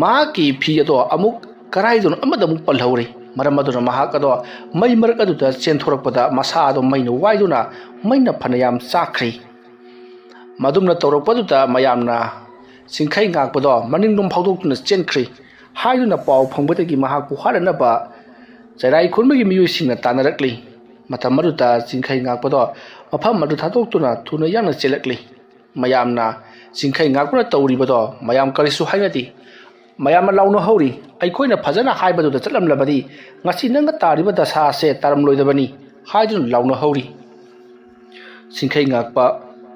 ꯃꯍꯥꯛꯀꯤ ꯐꯤ ꯑꯗꯣ ꯑꯃꯨꯛ ꯀꯔꯥꯏꯗꯅꯣ ꯑꯃꯗ ꯑꯃꯨꯛ ꯄꯜꯍꯧꯔꯤ ꯃꯔꯝ ꯑꯗꯨꯅ ꯃꯍꯥꯛ ꯑꯗꯣ ꯃꯩ ꯃꯔꯛ ꯑꯗꯨꯗ ꯆꯦꯟꯊꯣꯔꯛꯄꯗ ꯃꯁꯥ ꯑꯗꯣ ꯃꯩꯅ ꯋꯥꯏꯗꯨꯅ ꯃꯩꯅ ꯐꯅꯌꯥꯝ ꯆꯥꯛꯈ꯭ꯔꯤ ꯃꯗꯨꯝꯅ ꯇꯧꯔꯛꯄꯗꯨꯗ ꯃꯌꯥꯝꯅ ꯆꯤꯡꯈꯩ ꯉꯥꯛꯄꯗꯣ ꯃꯅꯤꯡꯂꯣꯝ ꯐꯥꯎꯗꯣꯛꯇꯨꯅ ꯆꯦꯟꯈ꯭ꯔꯤ ꯍꯥꯏꯗꯨꯅ ꯄꯥꯎ ꯐꯪꯕꯗꯒꯤ ꯃꯍꯥꯛꯄꯨ ꯍꯥꯠꯅꯅꯕ ꯆꯩꯔꯥꯏ ꯈꯨꯟꯕꯒꯤ ꯃꯤꯑꯣꯏꯁꯤꯡꯅ ꯇꯥꯟꯅꯔꯛꯂꯤ ꯃꯇꯝ ꯑꯗꯨꯗ ꯆꯤꯡꯈꯩ ꯉꯥꯛꯄꯗꯣ ꯃꯐꯝ ꯑꯗꯨ ꯊꯥꯗꯣꯛꯇꯨꯅ ꯊꯨꯅ ꯌꯥꯡꯅ ꯆꯦꯜꯂꯛꯂꯤ ꯃꯌꯥꯝꯅ ꯆꯤꯡꯈꯩ ꯉꯥꯛꯄꯅ ꯇꯧꯔꯤꯕꯗꯣ ꯃꯌꯥꯝ ꯀꯔꯤꯁꯨ ꯍꯥꯏꯅꯗꯦ ꯃꯌꯥꯝꯅ ꯂꯥꯎꯅꯍꯧꯔꯤ ꯑꯩꯈꯣꯏꯅ ꯐꯖꯅ ꯍꯥꯏꯕꯗꯨꯗ ꯆꯠꯂꯝꯂꯕꯗꯤ ꯉꯁꯤ ꯅꯪꯒ ꯇꯥꯔꯤꯕ ꯗꯁꯥꯁꯦ ꯇꯥꯔꯝꯂꯣꯏꯗꯕꯅꯤ ꯍꯥꯏꯗꯨꯅ ꯂꯥꯎꯅꯍꯧꯔꯤ ꯆꯤꯡꯈꯩ ꯉꯥꯛꯄ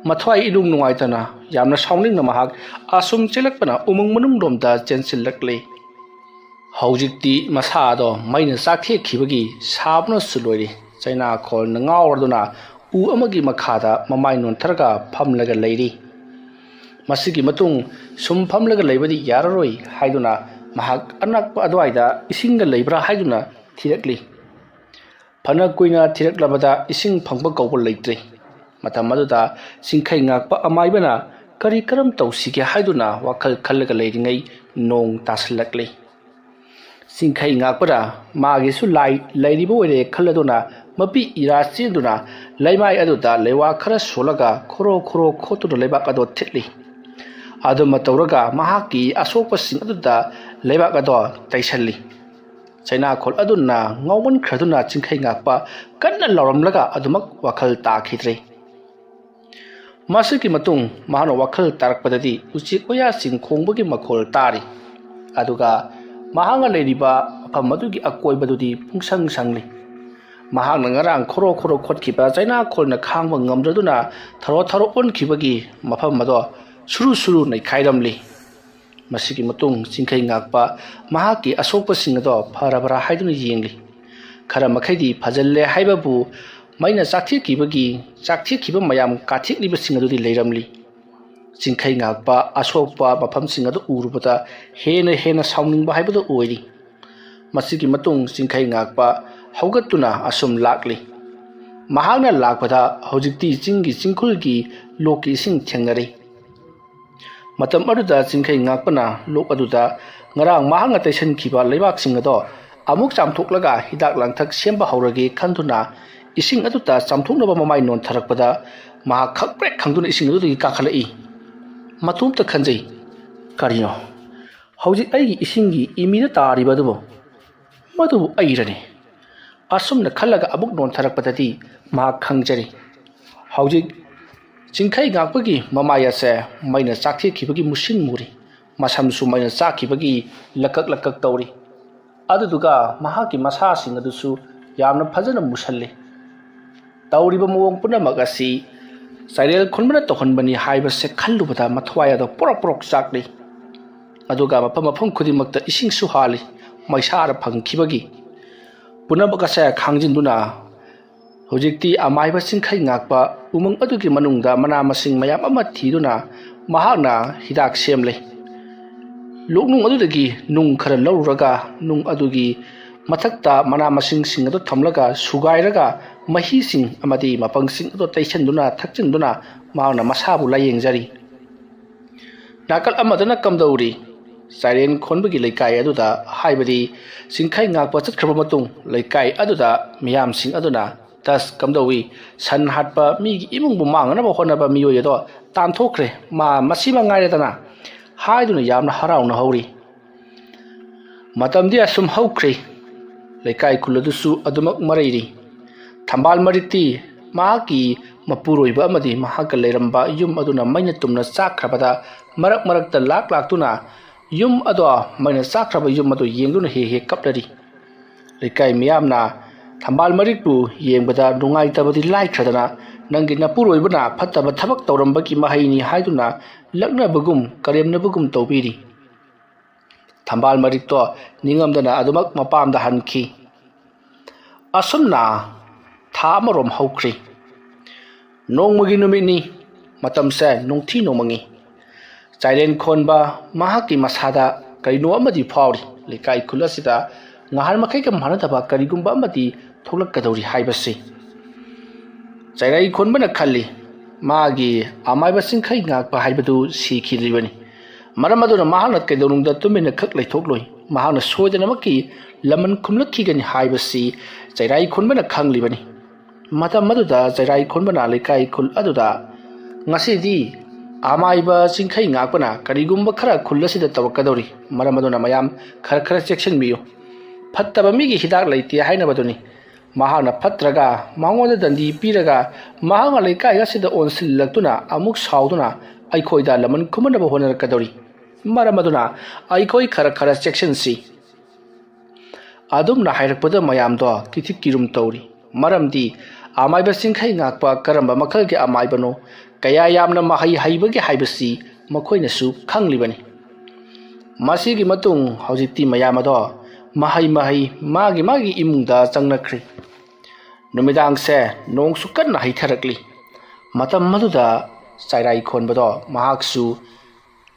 ꯃꯊ꯭ꯋꯥꯏ ꯏꯅꯨꯡ ꯅꯨꯡꯉꯥꯏꯇꯅ ꯌꯥꯝꯅ ꯁꯥꯎꯅꯤꯡꯅ ꯃꯍꯥꯛ ꯑꯁꯨꯝ ꯆꯦꯜꯂꯛꯄꯅ ꯎꯃꯪ ꯃꯅꯨꯡꯂꯣꯝꯗ ꯆꯦꯟꯁꯤꯜꯂꯛꯂꯤ ꯍꯧꯖꯤꯛꯇꯤ ꯃꯁꯥꯗꯣ ꯃꯩꯅ ꯆꯥꯛꯊꯦꯛꯈꯤꯕꯒꯤ ꯁꯥꯕꯅꯁꯨ ꯂꯣꯏꯔꯤ ꯆꯩꯅꯥꯈꯣꯜꯅ ꯉꯥꯎꯔꯗꯨꯅ ꯎ ꯑꯃꯒꯤ ꯃꯈꯥꯗ ꯃꯃꯥꯏ ꯅꯣꯟꯊꯔꯒ ꯐꯝꯂꯒ ꯂꯩꯔꯤ ꯃꯁꯤꯒꯤ ꯃꯇꯨꯡ ꯁꯨꯝ ꯐꯝꯂꯒ ꯂꯩꯕꯗꯤ ꯌꯥꯔꯔꯣꯏ ꯍꯥꯏꯗꯨꯅ ꯃꯍꯥꯛ ꯑꯅꯛꯄ ꯑꯗꯨꯋꯥꯏꯗ ꯏꯁꯤꯡꯒ ꯂꯩꯕ꯭ꯔꯥ ꯍꯥꯏꯗꯨꯅ ꯊꯤꯔꯛꯂꯤ ꯐꯅ ꯀꯨꯏꯅ ꯊꯤꯔꯛꯂꯕꯗ ꯏꯁꯤꯡ ꯐꯪꯕ ꯀꯧꯕ ꯂꯩꯇ꯭ꯔꯤ ꯃꯇꯝ ꯑꯗꯨꯗ ꯆꯤꯡꯈꯩ ꯉꯥꯛꯄ ꯑꯃꯥꯏꯕꯅ ꯀꯔꯝ ꯇꯧꯁꯤꯒꯦ ꯍꯥꯏꯗꯨꯅ ꯋꯥꯈꯜ ꯈꯜꯂꯒ ꯂꯩꯔꯤꯉꯩ ꯅꯣꯡ ꯇꯥꯁꯤꯜꯂꯛꯂꯤ ꯆꯤꯡꯈꯩ ꯉꯥꯛꯄꯅ ꯃꯥꯒꯤꯁꯨ ꯂꯥꯏ ꯂꯩꯔꯤꯕ ꯑꯣꯏꯔꯦ ꯈꯜꯂꯗꯨꯅ ꯃꯄꯤ ꯏꯔꯥ ꯆꯦꯟꯗꯨꯅ ꯂꯩꯃꯥꯏ ꯑꯗꯨꯗ ꯂꯩꯋꯥ ꯈꯔ ꯁꯣꯜꯂꯒ ꯈꯣꯔꯣ ꯈꯣꯠꯇꯨꯅ ꯂꯩꯕꯥꯛ ꯑꯗꯣ ꯊꯤꯠꯂꯤ ꯑꯗꯨꯃ ꯇꯧꯔꯒ ꯃꯍꯥꯛꯀꯤ ꯑꯁꯣꯛꯄꯁꯤꯡ ꯑꯗꯨꯗ ꯂꯩꯕꯥꯛ ꯑꯗꯣ ꯇꯩꯁꯜꯂꯤ ꯆꯩꯅꯥꯈꯣꯜ ꯑꯗꯨꯅ ꯉꯥꯎꯃꯟꯈ꯭ꯔꯗꯨꯅ ꯆꯤꯡꯈꯩ ꯉꯥꯛꯄ ꯀꯟꯅ ꯂꯥꯎꯔꯝꯂꯒ ꯑꯗꯨꯃꯛ ꯋꯥꯈꯜ ꯇꯥꯈꯤꯗ꯭ꯔꯦ ꯃꯁꯤꯒꯤ ꯃꯇꯨꯡ ꯃꯍꯥꯛꯅ ꯋꯥꯈꯜ ꯇꯥꯔꯛꯄꯗꯗꯤ ꯎꯆꯦꯛ ꯋꯥꯌꯥꯁꯤꯡ ꯈꯣꯡꯕꯒꯤ ꯃꯈꯣꯜ ꯇꯥꯔꯤ ꯑꯗꯨꯒ ꯃꯍꯥꯛꯅ ꯂꯩꯔꯤꯕ ꯃꯐꯝ ꯑꯗꯨꯒꯤ ꯑꯀꯣꯏꯕꯗꯨꯗꯤ ꯄꯨꯡꯁꯪ ꯁꯪꯂꯤ ꯃꯍꯥꯛꯅ ꯉꯔꯥꯡ ꯈꯣꯔꯣ ꯈꯣꯠꯈꯤꯕ ꯆꯩꯅꯥꯈꯣꯜꯅ ꯈꯥꯡꯕ ꯉꯝꯗ꯭ꯔꯗꯨꯅ ꯊꯔꯣ ꯑꯣꯟꯈꯤꯕꯒꯤ ꯃꯐꯝ ꯑꯗꯣ ꯁꯨꯔꯨ ꯅꯩꯈꯥꯏꯔꯝꯂꯤ ꯃꯁꯤꯒꯤ ꯃꯇꯨꯡ ꯆꯤꯡꯈꯩ ꯉꯥꯛꯄ ꯃꯍꯥꯛꯀꯤ ꯑꯁꯣꯛꯄꯁꯤꯡ ꯑꯗꯣ ꯐꯔꯕ꯭ꯔꯥ ꯍꯥꯏꯗꯨꯅ ꯌꯦꯡꯂꯤ ꯈꯔ ꯃꯈꯩꯗꯤ ꯐꯖꯜꯂꯦ ꯍꯥꯏꯕꯕꯨ ꯃꯩꯅ ꯆꯥꯛꯊꯦꯛꯈꯤꯕ ꯃꯌꯥꯝ ꯀꯥꯊꯦꯛꯂꯤꯕꯁꯤꯡ ꯑꯗꯨꯗꯤ ꯂꯩꯔꯝꯂꯤ ꯆꯤꯡꯈꯩ ꯉꯥꯛꯄ ꯑꯁꯣꯛꯄ ꯃꯐꯝꯁꯤꯡ ꯑꯗꯨ ꯎꯔꯨꯕꯗ ꯍꯦꯟꯅ ꯁꯥꯎꯅꯤꯡꯕ ꯍꯥꯏꯕꯗꯨ ꯑꯣꯏꯔꯤ ꯃꯁꯤꯒꯤ ꯃꯇꯨꯡ ꯆꯤꯡꯈꯩ ꯉꯥꯛꯄ ꯍꯧꯒꯠꯇꯨꯅ ꯑꯁꯨꯝ ꯂꯥꯛꯂꯤ ꯃꯍꯥꯛꯅ ꯂꯥꯛꯄꯗ ꯍꯧꯖꯤꯛꯇꯤ ꯆꯤꯡꯈꯨꯜꯒꯤ ꯂꯣꯛꯀꯤ ꯏꯁꯤꯡ ꯊꯦꯡꯅꯔꯤ ꯃꯇꯝ ꯑꯗꯨꯗ ꯆꯤꯡꯈꯩ ꯉꯥꯛꯄꯅ ꯂꯣꯛ ꯑꯗꯨꯗ ꯉꯔꯥꯡ ꯃꯍꯥꯛꯅ ꯇꯩꯁꯟꯈꯤꯕ ꯂꯩꯕꯥꯛꯁꯤꯡ ꯑꯗꯣ ꯑꯃꯨꯛ ꯆꯥꯝꯊꯣꯛꯂꯒ ꯍꯤꯗꯥꯛ ꯂꯥꯡꯊꯛ ꯁꯦꯝꯕ ꯍꯧꯔꯒꯦ ꯈꯟꯗꯨꯅ ꯏꯁꯤꯡ ꯑꯗꯨꯗ ꯆꯥꯝꯊꯣꯛꯅꯕ ꯃꯃꯥꯏ ꯅꯣꯟꯊꯔꯛꯄꯗ ꯃꯍꯥꯛ ꯈꯪꯄ꯭ꯔꯦꯛ ꯈꯪꯗꯨꯅ ꯏꯁꯤꯡ ꯑꯗꯨꯗꯒꯤ ꯀꯥꯈꯠꯂꯛꯏ ꯃꯇꯣꯝꯇ ꯈꯟꯖꯩ ꯀꯔꯤꯅꯣ ꯍꯧꯖꯤꯛ ꯑꯩꯒꯤ ꯏꯁꯤꯡꯒꯤ ꯏꯃꯤꯗ ꯇꯥꯔꯤꯕ ꯑꯗꯨꯕꯨ ꯃꯗꯨꯕꯨ ꯑꯩꯔꯅꯤ ꯑꯁꯨꯝꯅ ꯈꯜꯂꯒ ꯑꯃꯨꯛ ꯅꯣꯟꯊꯔꯛꯄꯗꯗꯤ ꯃꯍꯥꯛ ꯈꯪꯖꯔꯤ ꯍꯧꯖꯤꯛ ꯆꯤꯡꯈꯩ ꯉꯥꯛꯄꯒꯤ ꯃꯃꯥꯏ ꯑꯁꯦ ꯃꯩꯅ ꯆꯥꯛꯊꯦꯛꯈꯤꯕꯒꯤ ꯃꯨꯁꯤꯟ ꯃꯨꯔꯤ ꯃꯁꯝꯁꯨ ꯃꯩꯅ ꯆꯥꯛꯈꯤꯕꯒꯤ ꯂꯀꯛ ꯇꯧꯔꯤ ꯑꯗꯨꯗꯨꯒ ꯃꯍꯥꯛꯀꯤ ꯃꯁꯥꯁꯤꯡ ꯑꯗꯨꯁꯨ ꯌꯥꯝꯅ ꯐꯖꯅ ꯃꯨꯁꯜꯂꯤ ꯇꯧꯔꯤꯕ ꯃꯑꯣꯡ ꯄꯨꯝꯅꯃꯛ ꯑꯁꯤ ꯆꯥꯏꯔꯦꯜ ꯈꯨꯟꯕꯅ ꯇꯧꯍꯟꯕꯅꯤ ꯍꯥꯏꯕꯁꯦ ꯈꯜꯂꯨꯕꯗ ꯃꯊ꯭ꯋꯥꯏ ꯑꯗꯣ ꯄꯣꯔꯣꯛ ꯆꯥꯛꯂꯤ ꯑꯗꯨꯒ ꯃꯐꯝ ꯈꯨꯗꯤꯡꯃꯛꯇ ꯏꯁꯤꯡꯁꯨ ꯍꯥꯜꯂꯤ ꯃꯩꯁꯥꯔ ꯐꯪꯈꯤꯕꯒꯤ ꯄꯨꯝꯅꯃꯛ ꯑꯁꯦ ꯈꯥꯡꯖꯤꯟꯗꯨꯅ ꯍꯧꯖꯤꯛꯇꯤ ꯑꯃꯥꯏꯕ ꯆꯤꯡꯈꯩ ꯉꯥꯛꯄ ꯎꯃꯪ ꯑꯗꯨꯒꯤ ꯃꯅꯨꯡꯗ ꯃꯅꯥ ꯃꯁꯤꯡ ꯃꯌꯥꯝ ꯑꯃ ꯊꯤꯗꯨꯅ ꯃꯍꯥꯛꯅ ꯍꯤꯗꯥꯛ ꯁꯦꯝꯂꯤ ꯂꯣꯛꯅꯨꯡ ꯑꯗꯨꯗꯒꯤ ꯅꯨꯡ ꯈꯔ ꯂꯧꯔꯨꯔꯒ ꯅꯨꯡ ꯑꯗꯨꯒꯤ ꯃꯊꯛꯇ ꯃꯅꯥ ꯃꯁꯤꯡꯁꯤꯡ ꯑꯗꯨ ꯊꯝꯂꯒ ꯁꯨꯒꯥꯏꯔꯒ ꯃꯍꯤꯁꯤꯡ ꯑꯃꯗꯤ ꯃꯄꯪꯁꯤꯡ ꯑꯗꯨ ꯇꯩꯁꯟꯗꯨꯅ ꯊꯛꯆꯤꯟꯗꯨꯅ ꯃꯍꯥꯛꯅ ꯃꯁꯥꯕꯨ ꯂꯥꯌꯦꯡꯖꯔꯤ ꯅꯥꯀꯜ ꯑꯃꯗꯅ ꯀꯝꯗꯧꯔꯤ ꯆꯥꯏꯔꯦꯟ ꯈꯣꯟꯕꯒꯤ ꯂꯩꯀꯥꯏ ꯑꯗꯨꯗ ꯍꯥꯏꯕꯗꯤ ꯆꯤꯡꯈꯩ ꯉꯥꯛꯄ ꯆꯠꯈ꯭ꯔꯕ ꯃꯇꯨꯡ ꯂꯩꯀꯥꯏ ꯑꯗꯨꯗ ꯃꯤꯌꯥꯝꯁꯤꯡ ꯑꯗꯨꯅ ꯇꯁ ꯀꯝꯗꯧꯏ ꯁꯟ ꯍꯥꯠꯄ ꯃꯤꯒꯤ ꯏꯃꯨꯡꯕꯨ ꯃꯥꯡꯅꯅꯕ ꯍꯣꯠꯅꯕ ꯃꯤꯑꯣꯏ ꯑꯗꯣ ꯇꯥꯟꯊꯣꯛꯈ꯭ꯔꯦ ꯃꯁꯤꯃ ꯉꯥꯏꯔꯦꯗꯅ ꯍꯥꯏꯗꯨꯅ ꯌꯥꯝꯅ ꯍꯔꯥꯎꯅ ꯍꯧꯔꯤ ꯃꯇꯝꯗꯤ ꯑꯁꯨꯝ ꯍꯧꯈ꯭ꯔꯦ ꯂꯩꯀꯥꯏ ꯈꯨꯜ ꯑꯗꯨꯁꯨ ꯑꯗꯨꯃꯛ ꯃꯔꯩꯔꯤ ꯊꯝꯕꯥꯜ ꯃꯔꯤꯛꯇꯤ ꯃꯍꯥꯛꯀꯤ ꯃꯄꯨꯔꯣꯏꯕ ꯑꯃꯗꯤ ꯃꯍꯥꯛꯀ ꯂꯩꯔꯝꯕ ꯌꯨꯝ ꯑꯗꯨꯅ ꯃꯩꯅ ꯇꯨꯝꯅ ꯆꯥꯛꯈ꯭ꯔꯕꯗ ꯃꯔꯛꯇ ꯂꯥꯛꯇꯨꯅ ꯌꯨꯝ ꯑꯗꯣ ꯃꯩꯅ ꯆꯥꯛꯈ꯭ꯔꯕ ꯌꯨꯝ ꯑꯗꯨ ꯌꯦꯡꯗꯨꯅ ꯍꯦꯛ ꯀꯞꯅꯔꯤ ꯂꯩꯀꯥꯏ ꯃꯤꯌꯥꯝꯅ ꯊꯝꯕꯥꯜ ꯃꯔꯤꯛꯄꯨ ꯌꯦꯡꯕꯗ ꯅꯨꯡꯉꯥꯏꯇꯕꯗꯤ ꯂꯥꯏꯈ꯭ꯔꯗꯅ ꯅꯪꯒꯤ ꯅꯄꯨꯔꯣꯏꯕꯅ ꯐꯠꯇꯕ ꯊꯕꯛ ꯇꯧꯔꯝꯕꯒꯤ ꯃꯍꯩꯅꯤ ꯍꯥꯏꯗꯨꯅ ꯂꯛꯅꯕꯒꯨꯝ ꯀꯔꯦꯝꯅꯕꯒꯨꯝ ꯇꯧꯕꯤꯔꯤ ꯊꯝꯕꯥꯜ ꯃꯔꯤꯛꯇꯣ ꯅꯤꯡꯉꯝꯗꯅ ꯑꯗꯨꯃꯛ ꯃꯄꯥꯝꯗ ꯍꯟꯈꯤ ꯑꯁꯨꯝꯅ ꯊꯥ ꯑꯃꯔꯣꯝ ꯍꯧꯈ꯭ꯔꯤ ꯅꯣꯡꯃꯒꯤ ꯅꯨꯃꯤꯠꯅꯤ ꯃꯇꯝꯁꯦ ꯅꯣꯡꯊꯤ ꯅꯣꯡꯃꯪꯉꯤ ꯆꯥꯏꯔꯦꯟ ꯈꯣꯟꯕ ꯃꯍꯥꯛꯀꯤ ꯃꯁꯥꯗ ꯀꯔꯤꯅꯣ ꯑꯃꯗꯤ ꯐꯥꯎꯔꯤ ꯂꯩꯀꯥꯏ ꯈꯨꯜ ꯑꯁꯤꯗ ꯉꯍꯥꯟ ꯃꯈꯩꯒ ꯃꯥꯟꯅꯗꯕ ꯀꯔꯤꯒꯨꯝꯕ ꯑꯃꯗꯤ ꯊꯣꯛꯂꯛꯀꯗꯧꯔꯤ ꯍꯥꯏꯕꯁꯤ ꯆꯥꯏꯔꯩ ꯈꯣꯟꯕꯅ ꯈꯜꯂꯤ ꯃꯥꯒꯤ ꯑꯃꯥꯏꯕ ꯆꯤꯡꯈꯩ ꯉꯥꯛꯄ ꯍꯥꯏꯕꯗꯨ ꯁꯤꯈꯤꯗ꯭ꯔꯤꯕꯅꯤ ꯃꯔꯝ ꯑꯗꯨꯅ ꯃꯍꯥꯛꯅ ꯀꯩꯗꯧꯅꯨꯡꯗ ꯇꯨꯃꯤꯟꯅ ꯈꯛ ꯂꯩꯊꯣꯛꯂꯣꯏ ꯃꯍꯥꯛꯅ ꯁꯣꯏꯗꯅꯃꯛꯀꯤ ꯂꯃꯟ ꯈꯨꯝꯂꯛꯈꯤꯒꯅꯤ ꯍꯥꯏꯕꯁꯤ ꯆꯩꯔꯥꯏ ꯈꯣꯟꯕꯅ ꯈꯪꯂꯤꯕꯅꯤ ꯃꯇꯝ ꯑꯗꯨꯗ ꯆꯩꯔꯥꯏ ꯈꯣꯟꯕꯅ ꯂꯩꯀꯥꯏ ꯈꯨꯜ ꯑꯗꯨꯗ ꯉꯁꯤꯗꯤ ꯑꯃꯥꯏꯕ ꯆꯤꯡꯈꯩ ꯉꯥꯛꯄꯅ ꯀꯔꯤꯒꯨꯝꯕ ꯈꯔ ꯈꯨꯜ ꯑꯁꯤꯗ ꯇꯧꯔꯛꯀꯗꯧꯔꯤ ꯃꯔꯝ ꯑꯗꯨꯅ ꯃꯌꯥꯝ ꯈꯔ ꯆꯦꯛꯁꯤꯟꯕꯤꯌꯨ ꯐꯠꯇꯕ ꯃꯤꯒꯤ ꯍꯤꯗꯥꯛ ꯂꯩꯇꯦ ꯍꯥꯏꯅꯕꯗꯨꯅꯤ ꯃꯍꯥꯛꯅ ꯐꯠꯇ꯭ꯔꯒ ꯃꯉꯣꯟꯗ ꯗꯟꯗꯤ ꯄꯤꯔꯒ ꯃꯍꯥꯛꯅ ꯂꯩꯀꯥꯏ ꯑꯁꯤꯗ ꯑꯣꯟꯁꯤꯜꯂꯛꯇꯨꯅ ꯑꯃꯨꯛ ꯁꯥꯎꯗꯨꯅ ꯑꯩꯈꯣꯏꯗ ꯂꯃꯟ ꯈꯨꯝꯅꯕ ꯍꯣꯠꯅꯔꯛꯀꯗꯧꯔꯤ ꯃꯔꯝ ꯑꯗꯨꯅ ꯑꯩꯈꯣꯏ ꯈꯔ ꯆꯦꯛꯁꯤꯟꯁꯤ ꯑꯗꯨꯝꯅ ꯍꯥꯏꯔꯛꯄꯗ ꯃꯌꯥꯝꯗꯣ ꯀꯤꯊꯤꯛ ꯀꯤꯔꯨꯝ ꯇꯧꯔꯤ ꯃꯔꯝꯗꯤ ꯑꯃꯥꯏꯕ ꯆꯤꯡꯈꯩ ꯉꯥꯛꯄ ꯀꯔꯝꯕ ꯃꯈꯜꯒꯤ ꯑꯃꯥꯏꯕꯅꯣ ꯀꯌꯥ ꯌꯥꯝꯅ ꯃꯍꯩ ꯍꯩꯕꯒꯦ ꯍꯥꯏꯕꯁꯤ ꯃꯈꯣꯏꯅꯁꯨ ꯈꯪꯂꯤꯕꯅꯤ ꯃꯁꯤꯒꯤ ꯃꯇꯨꯡ ꯍꯧꯖꯤꯛꯇꯤ ꯃꯌꯥꯝ ꯑꯗꯣ ꯃꯍꯩ ꯃꯥꯒꯤ ꯏꯃꯨꯡꯗ ꯆꯪꯅꯈ꯭ꯔꯤ ꯅꯨꯃꯤꯗꯥꯡꯁꯦ ꯅꯣꯡꯁꯨ ꯀꯟꯅ ꯍꯩꯊꯔꯛꯂꯤ ꯃꯇꯝ ꯑꯗꯨꯗ ꯆꯥꯏꯔꯥꯏ ꯈꯣꯟꯕꯗꯣ ꯃꯍꯥꯛꯁꯨ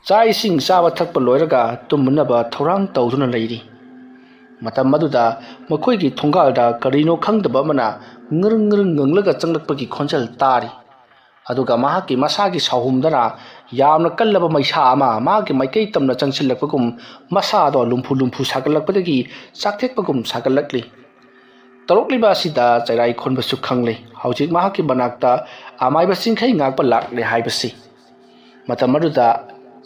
ꯆꯥꯛ ꯏꯁꯤꯡ ꯆꯥꯕ ꯊꯛꯄ ꯂꯣꯏꯔꯒ ꯇꯨꯝꯅꯕ ꯊꯧꯔꯥꯡ ꯇꯧꯗꯨꯅ ꯂꯩꯔꯤ ꯃꯇꯝ ꯑꯗꯨꯗ ꯃꯈꯣꯏꯒꯤ ꯊꯣꯡꯒꯥꯜꯗ ꯀꯔꯤꯅꯣ ꯈꯪꯗꯕ ꯑꯃꯅ ꯉꯔꯪ ꯉꯪꯂꯒ ꯆꯪꯂꯛꯄꯒꯤ ꯈꯣꯟꯖꯦꯜ ꯇꯥꯔꯤ ꯑꯗꯨꯒ ꯃꯍꯥꯛꯀꯤ ꯃꯁꯥꯒꯤ ꯁꯥꯎꯍꯨꯝꯗꯅ ꯌꯥꯝꯅ ꯀꯜꯂꯕ ꯃꯩꯁꯥ ꯑꯃ ꯃꯥꯒꯤ ꯃꯥꯏꯀꯩ ꯇꯝꯅ ꯆꯪꯁꯤꯜꯂꯛꯄꯒꯨꯝ ꯃꯁꯥꯗꯣ ꯂꯨꯝꯐꯨ ꯁꯥꯒꯠꯂꯛꯄꯗꯒꯤ ꯆꯥꯛꯊꯦꯛꯄꯒꯨꯝ ꯁꯥꯒꯠꯂꯛꯂꯤ ꯇꯧꯔꯛꯂꯤꯕ ꯑꯁꯤꯗ ꯆꯩꯔꯥꯏ ꯈꯣꯟꯕꯁꯨ ꯈꯪꯂꯦ ꯍꯧꯖꯤꯛ ꯃꯍꯥꯛꯀꯤ ꯃꯅꯥꯛꯇ ꯑꯃꯥꯏꯕ ꯆꯤꯡꯈꯩ ꯉꯥꯛꯄ ꯂꯥꯛꯂꯦ ꯍꯥꯏꯕꯁꯤ ꯃꯇꯝ ꯑꯗꯨꯗ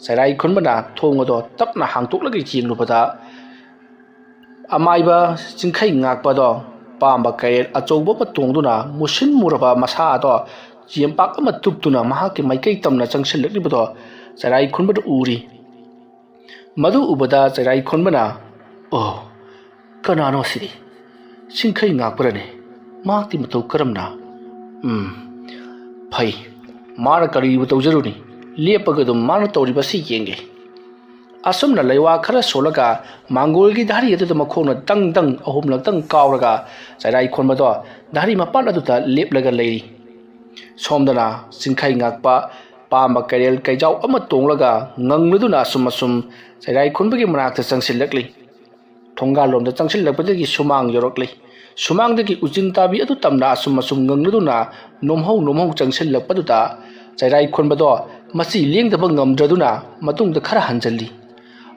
ꯆꯩꯔꯥꯏ ꯈꯣꯟꯕꯅ ꯊꯣꯡ ꯑꯗꯣ ꯇꯞꯅ ꯍꯥꯡꯇꯣꯛꯂꯒ ꯌꯦꯡꯂꯨꯕꯗ ꯑꯃꯥꯏꯕ ꯆꯤꯡꯈꯩ ꯉꯥꯛꯄꯗꯣ ꯄꯥꯝꯕ ꯀꯩꯔꯦꯜ ꯑꯆꯧꯕ ꯑꯃ ꯇꯣꯡꯗꯨꯅ ꯃꯨꯁꯤꯟ ꯃꯨꯔꯕ ꯃꯁꯥ ꯑꯗꯣ ꯆꯦꯝꯄꯥꯛ ꯑꯃ ꯇꯨꯞꯇꯨꯅ ꯃꯍꯥꯛꯀꯤ ꯃꯥꯏꯀꯩ ꯇꯝꯅ ꯆꯪꯁꯤꯜꯂꯛꯂꯤꯕꯗꯣ ꯆꯩꯔꯥꯏ ꯈꯣꯟꯕꯗ ꯎꯔꯤ ꯃꯗꯨ ꯎꯕꯗ ꯆꯩꯔꯥꯏ ꯈꯣꯟꯕꯅ ꯑꯣ ꯀꯅꯥꯅꯣ ꯁꯤꯗꯤ ꯆꯤꯡꯈꯩ ꯉꯥꯛꯄꯔꯅꯦ ꯃꯍꯥꯛꯇꯤ ꯃꯇꯧ ꯀꯔꯝꯅ ꯐꯩ ꯃꯥꯅ ꯀꯔꯤꯕꯨ ꯇꯧꯖꯔꯨꯅꯤ ꯂꯦꯞꯄꯒ ꯑꯗꯨꯝ ꯃꯥꯅ ꯇꯧꯔꯤꯕꯁꯤ ꯌꯦꯡꯒꯦ asumna leiwa khara solaga mangol gi dhari adu makhona tang tang ahum lak tang kawraga chairai khonba do dhari mapan adu ta leplaga leiri somdana singkhai ngakpa pamba karel kaijau ama tonglaga ngangladuna sumasum chairai khonbagi manakta changsilakli thonga lomda changsilakpadagi sumang yorokli sumangdagi ujintabi adu tamna sumasum ngangladuna nomhau changsilakpaduta chairai khonba do masi lengdaba ngamdraduna matungda khara hanjalli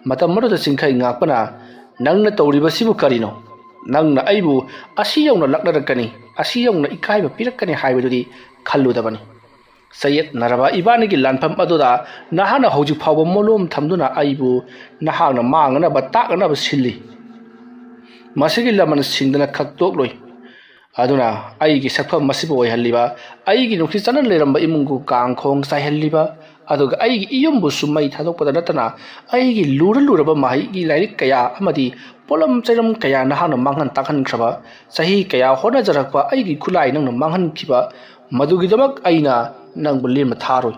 matam maruda singkhai ngakpana nangna tawriba sibu karino nangna aibu asi yauna laknarakani asi yauna ikaiba pirakani haibadudi khalludabani sayet naraba ibani gi lanpham aduda nahana hoji phawba molom thamduna aibu nahana mangana ba takana ba silli masigi laman singdana khaktok loi aduna aigi sakpham masibo oi halliba aigi nukhi chanan leramba imungu kangkhong sai halliba aduga aigi iyumbu sumai thadokpada natana aigi luraba mahi gi lairik kaya amadi polam chairam kaya nahana manghan takhan khraba sahi kaya hona jarakpa aigi khulai nangna manghan khiba madugi damak aina nang bulin matharoi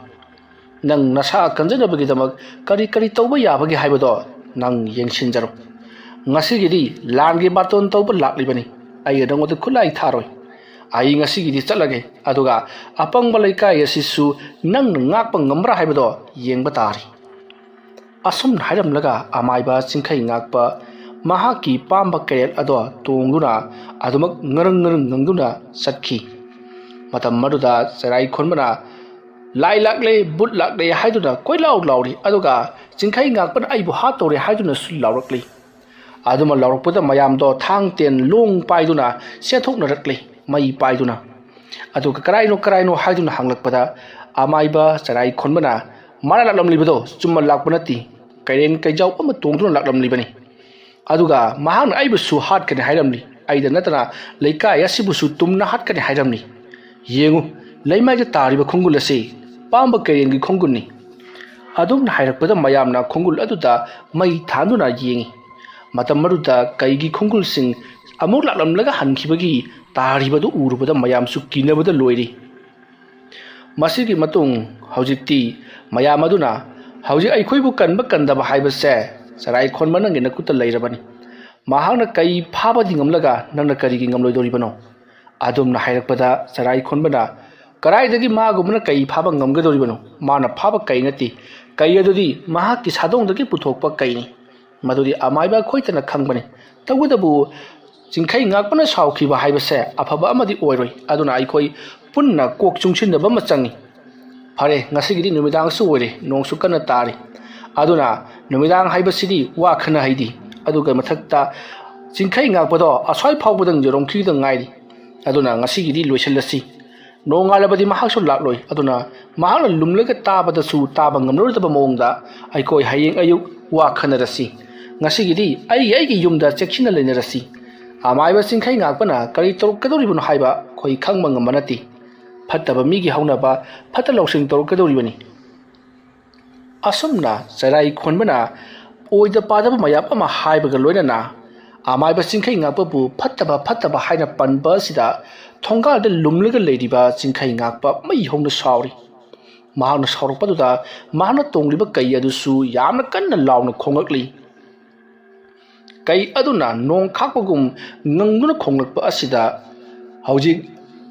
nang nasa kanjanabagi damak kari tawba yabagi haibado nang yengsinjaro ngasigidi langi baton tawba laklibani ai dangod khulai tharoi ai ngasigidi chalage aduga apang balaikai asisu nang ngakpa ngamra haibado yengba tari asum hairam laga amaiba singkhai ngakpa mahaki pamba kerel ado tongduna adumak ngarang ngangduna sakhi matam maduda sarai khonbana lai lakle but lakle haiduna koilau lauri aduga singkhai ngakpan aibu hatore haiduna sul laurakli aduma laurakpada mayam do thang ten long paiduna sethokna rakli mai paiduna aduga karaino haiduna hanglakpada amaiba sarai khonbana mara laklamlibado chumma lakpanati kairen kaijau ama tongduna laklamlibani aduga mahang aibu su hat kane hairamli aida natana leikai asibu su tumna hat kane hairamli yengu leimai ja tariba khongul ase pamba kairen gi khongulni adum hairakpada mayamna khongul aduda mai thanduna yengi matam maruda kaigi khongul sing amuk laklam laga hankhibagi taribadu urubada mayam su kinabada loiri masigi matung haujikti mayam aduna hauji aikhoibu kanba kandaba haibase sarai khonma nang ina kuta leirabani mahangna kai phaba dingamlaga nangna kari gi ngamloidoribano adumna hairakpada sarai khonbana karaidagi magumna kai phaba ngamgadoribano mana phaba kai nati kai adudi mahaki sadongdagi puthokpa kaini madudi amaiba khoitana khangbani tagudabu singkhai ngakpana saukhiba haibase afaba amadi oiroi aduna aikhoi punna kok chungchinaba machangi phare ngasigidi numidang su oire nongsu kana tari aduna numidang haibasidi wa khana haidi aduga mathakta singkhai ngakpado asoi phawbadang jorongkhi da ngairi aduna ngasigidi loisalasi nongalabadi mahaksu lakloi aduna mahana lumlaga tabada su taba ngamlodaba mongda aikoi hayeng ayuk wa khanarasi ngasigidi aigi yumda chekchina lenarasi amaiba singkhai ngakpana kari torokadoribun haiba khoi khangma ngamanati phattaba migi haunaba phatta loksing torokadoribani asumna sarai khonbana oida padaba mayap ama haibaga loinana amaiba singkhai ngakpabu phattaba haina panba sida thonga de lumlaga leiriba singkhai ngakpa mai hongna sauri mahana saurpaduda mahana tongliba kai adusu yamna kanna launa khongakli kai aduna nong khakpagum ngangduna khonglakpa asida haujik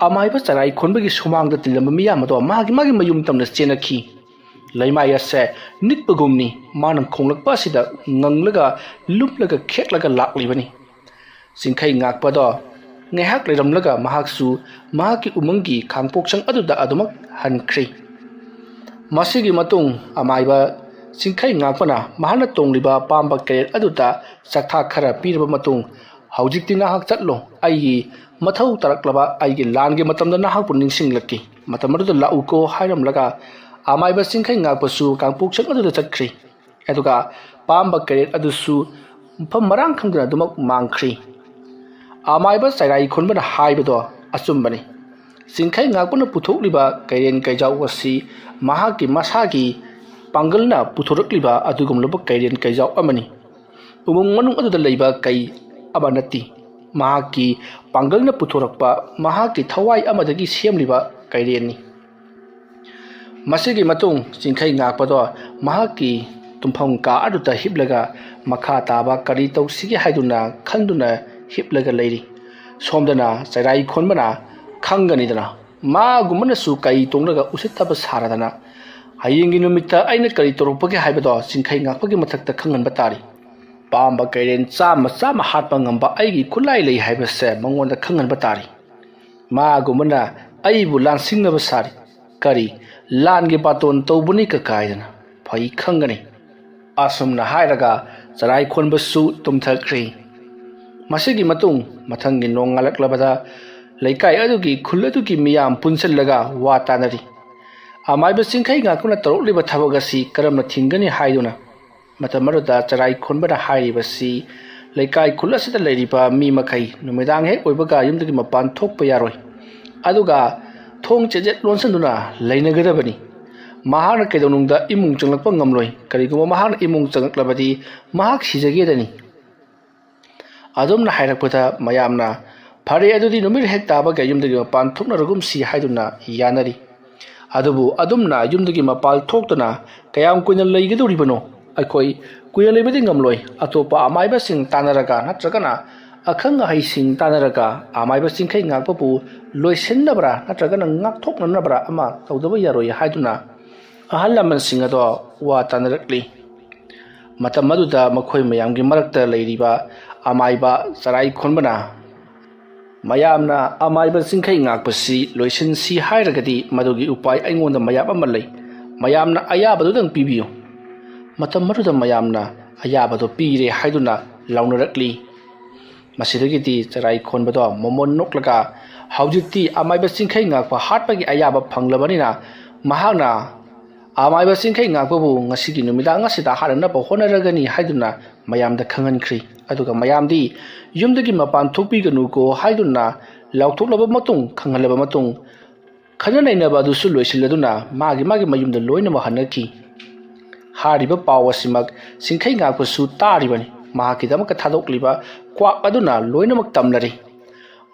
amaiba sarai khonbagi sumangda tilamba miyamado magi mayum tamna chenakhi leimai ase nitpagumni manam khonglakpa asida nganglaga lumlaga kheklaga laklibani singkhai ngakpado ngehak leramlaga mahaksu mahaki umangi khangpokchang aduda adumak hankhri masigi matung amaiba singkhai ngakpana mahana tongliba pamba kerel aduda sakha khara piraba matung haujikti nahak chatlo ai mathau taraklaba aigi lange matamda nahak puning singlaki matamadu lauko hairamlaga amaiba singkhai ngakpasu kangpokchang aduda chatkhri aduga pamba kerel adusu pham marang khangduna dumak mangkhri amaiba sarai khonbana haibado achumbani singkhai ngakpana puthokliba kairen kaijau wasi mahaki masagi pangalna puthorakliba adugumlaba kairen kaijau amani umung manung aduda leiba kai abanati mahaki pangalna puthorakpa mahaki thawai amadagi semliba kairenni masigi matung singkhai ngakpado mahaki tumpham ka aduta hiplaga makha taba kari tawsigi haiduna khanduna hiplaga leiri somdana chairai khonbana khangani dana ma gumana su kai tonglaga usittaba saradana hayengi numita aina kari toropage haibado sinkhai ngakpagi mathakta khangan batari pamba kairen chama chama hatpa ngamba aigi khulai lei haibase mangonda khangan batari ma gumana aibu lansingna basari kari lange baton tawbuni ka kaidana phai khangani asumna hairaga charai khonbasu tumthakri masigi matung mathangi nongalaklabada leikai adugi khuladugi miyam punsellaga wa tanari amaiba singkhai ngakuna torokliba thabagasi karamna thingani haiduna matamaruda charai khonbana hairibasi leikai khulasida leiriba mi makai numidang hek oibaga yumdagi mapan thokpa yaroi aduga thong chejet lonsanduna leinagadabani mahana kedonungda imung changlakpa ngamloi kariguma mahana imung changlaklabadi mahak sijagedani adumna hairakpada mayamna phare adudi numir hek taba ga yumdagi mapan thokna ragum si haiduna yanari adubu adumna yumdagi mapal thoktuna kayam kuina leigedoribano aikoi kuya leibadi ngamloi atopa amaiba sing tanaraga natragana akhanga hai sing tanaraga amaiba singkhai ngakpapu loisennabra natragana ngakthoknabra ama tawdaba yaroi haiduna ahalaman singado wa tanarakli matamaduda makhoi mayamgi marakta leiriba amaiba charai khonbana mayamna amaiba singkhai ngakpasi loisin si hairagadi madugi upai aingonda mayap ama lei mayamna ayabadudang pibiyo matamaduda mayamna ayabado pire haiduna launarakli masidagiti charai khonbado momon noklaga haujiti amaiba singkhai ngakpa hatpagi ayaba phanglabanina mahana amaiba singkhai ngakpabu ngasigi numidang ngasida harana ba honaragani haiduna mayamda khangankhri aduga mayamdi yumdagi mapan thokpiganu ko haiduna lauthoklaba matung khangalaba matung khananainaba dusu loisiladuna magi mayumda loina mahanaki hariba pawasimak singkhai ngakpasu taribani mahakidamaka thadokliba kwak aduna loinamak tamlari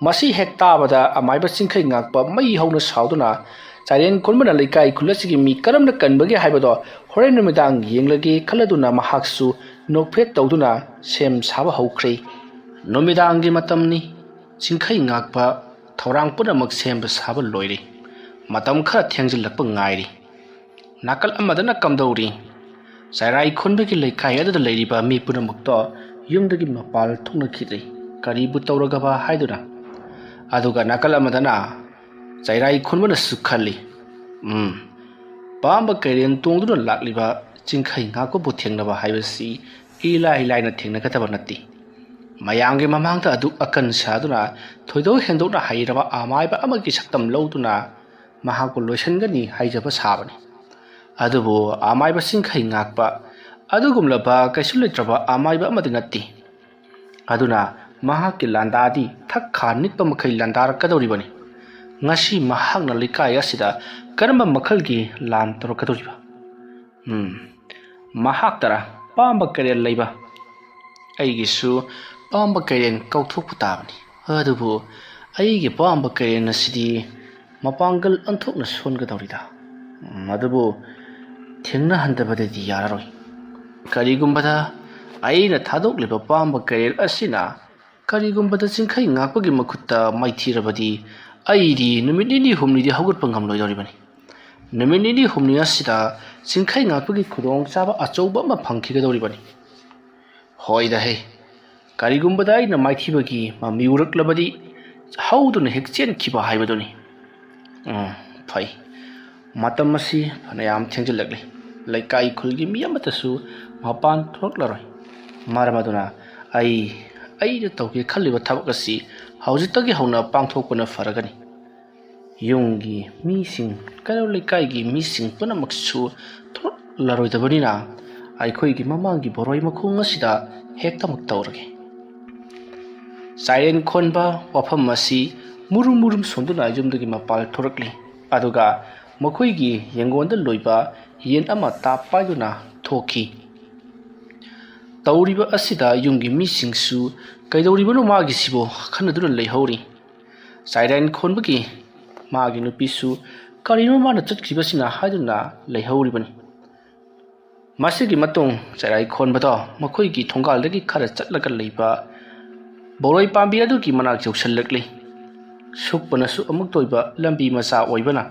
masi hektabada amaiba singkhai ngakpa mai hauna sauduna charen khonbana leikai khulasigi mi karamna kanbage haibado horen numidang yenglagi khaladuna mahaksu nokphet tawduna sem saba haukhre numidangi matamni singkhai ngakpa thorang punamak semba saba loire matam khara thengjilakpa ngairi nakal amadana kamdauri chairai khonbagi leikai adada leiriba mi punamakto yumdagi mapal thokna khidri karibu tawragaba haiduna aduga nakal amadana chairai khonbana sukhali pamba kairen tongduna lakliba chingkhai ngakpa bu thengnaba haibasi ilai laina thengnagataba natti mayamge mamangta adu akan saduna thoido hendona hairaba amaiba amagi saktam loduna mahakku loisangani haijaba sabani adubu amaiba singkhai ngakpa adugumlaba kaisuletraba amaiba amadi natti aduna mahakki landadi thakha nitpa makhai landar kadoribani ngasi mahakna likai asida karamba makhalgi lan torokadoriba mahak tara pamba karen leiba aigisu pamba karen kauthokpu tabani adubu aigi pamba karen asidi mapangal anthokna songadorida adubu thengna handabadedi yararoi karigumbada aina thadokliba pamba karen asina karigumbada singkhai ngakpagi makhutta maithirabadi aidi numidini humni di haugat pangam loidoribani numidini humni asida singkhai ngakpagi khudong chaba achouba ma phangkhigadoribani hoida he karigumbada aina maithibagi ma miuraklabadi hauduna hekchen khiba haibadoni phai matamasi phanayam thengjilakli laikai khulgi miyamatasu mapan thoklaroi maramaduna ai da tawge khalliba thabakasi haujitagi hauna pangthokpana faragani yungi mising kalo lekai mising punamaksu thoklaroi aikhoi gi mamangi boroi makhung asida hektamak tawrage siren khonba wafam masi murum sonduna jumdagi mapal thorakli aduga makhoi gi yengonda loiba yen ama ta paiduna thoki tawriba asida yungi misingsu kaidoribano magi sibo khanaduna leihori siren khonbagi magi nupisu karino mana chatkibasina haiduna leihoribani ꯃꯁꯤꯒꯤ ꯃꯇꯨꯡ ꯆꯩꯔꯥꯏ ꯈꯣꯟꯕꯗꯣ ꯃꯈꯣꯏꯒꯤ ꯊꯣꯡꯒꯥꯜꯗꯒꯤ ꯈꯔ ꯆꯠꯂꯒ ꯂꯩꯕ ꯕꯣꯔꯣꯏ ꯄꯥꯝꯕꯤ ꯑꯗꯨꯒꯤ ꯃꯅꯥꯛ ꯌꯧꯁꯤꯜꯂꯛꯂꯤ ꯁꯨꯛꯄꯅꯁꯨ ꯑꯃꯨꯛ ꯇꯣꯏꯕ ꯂꯝꯕꯤ ꯃꯆꯥ ꯑꯣꯏꯕꯅ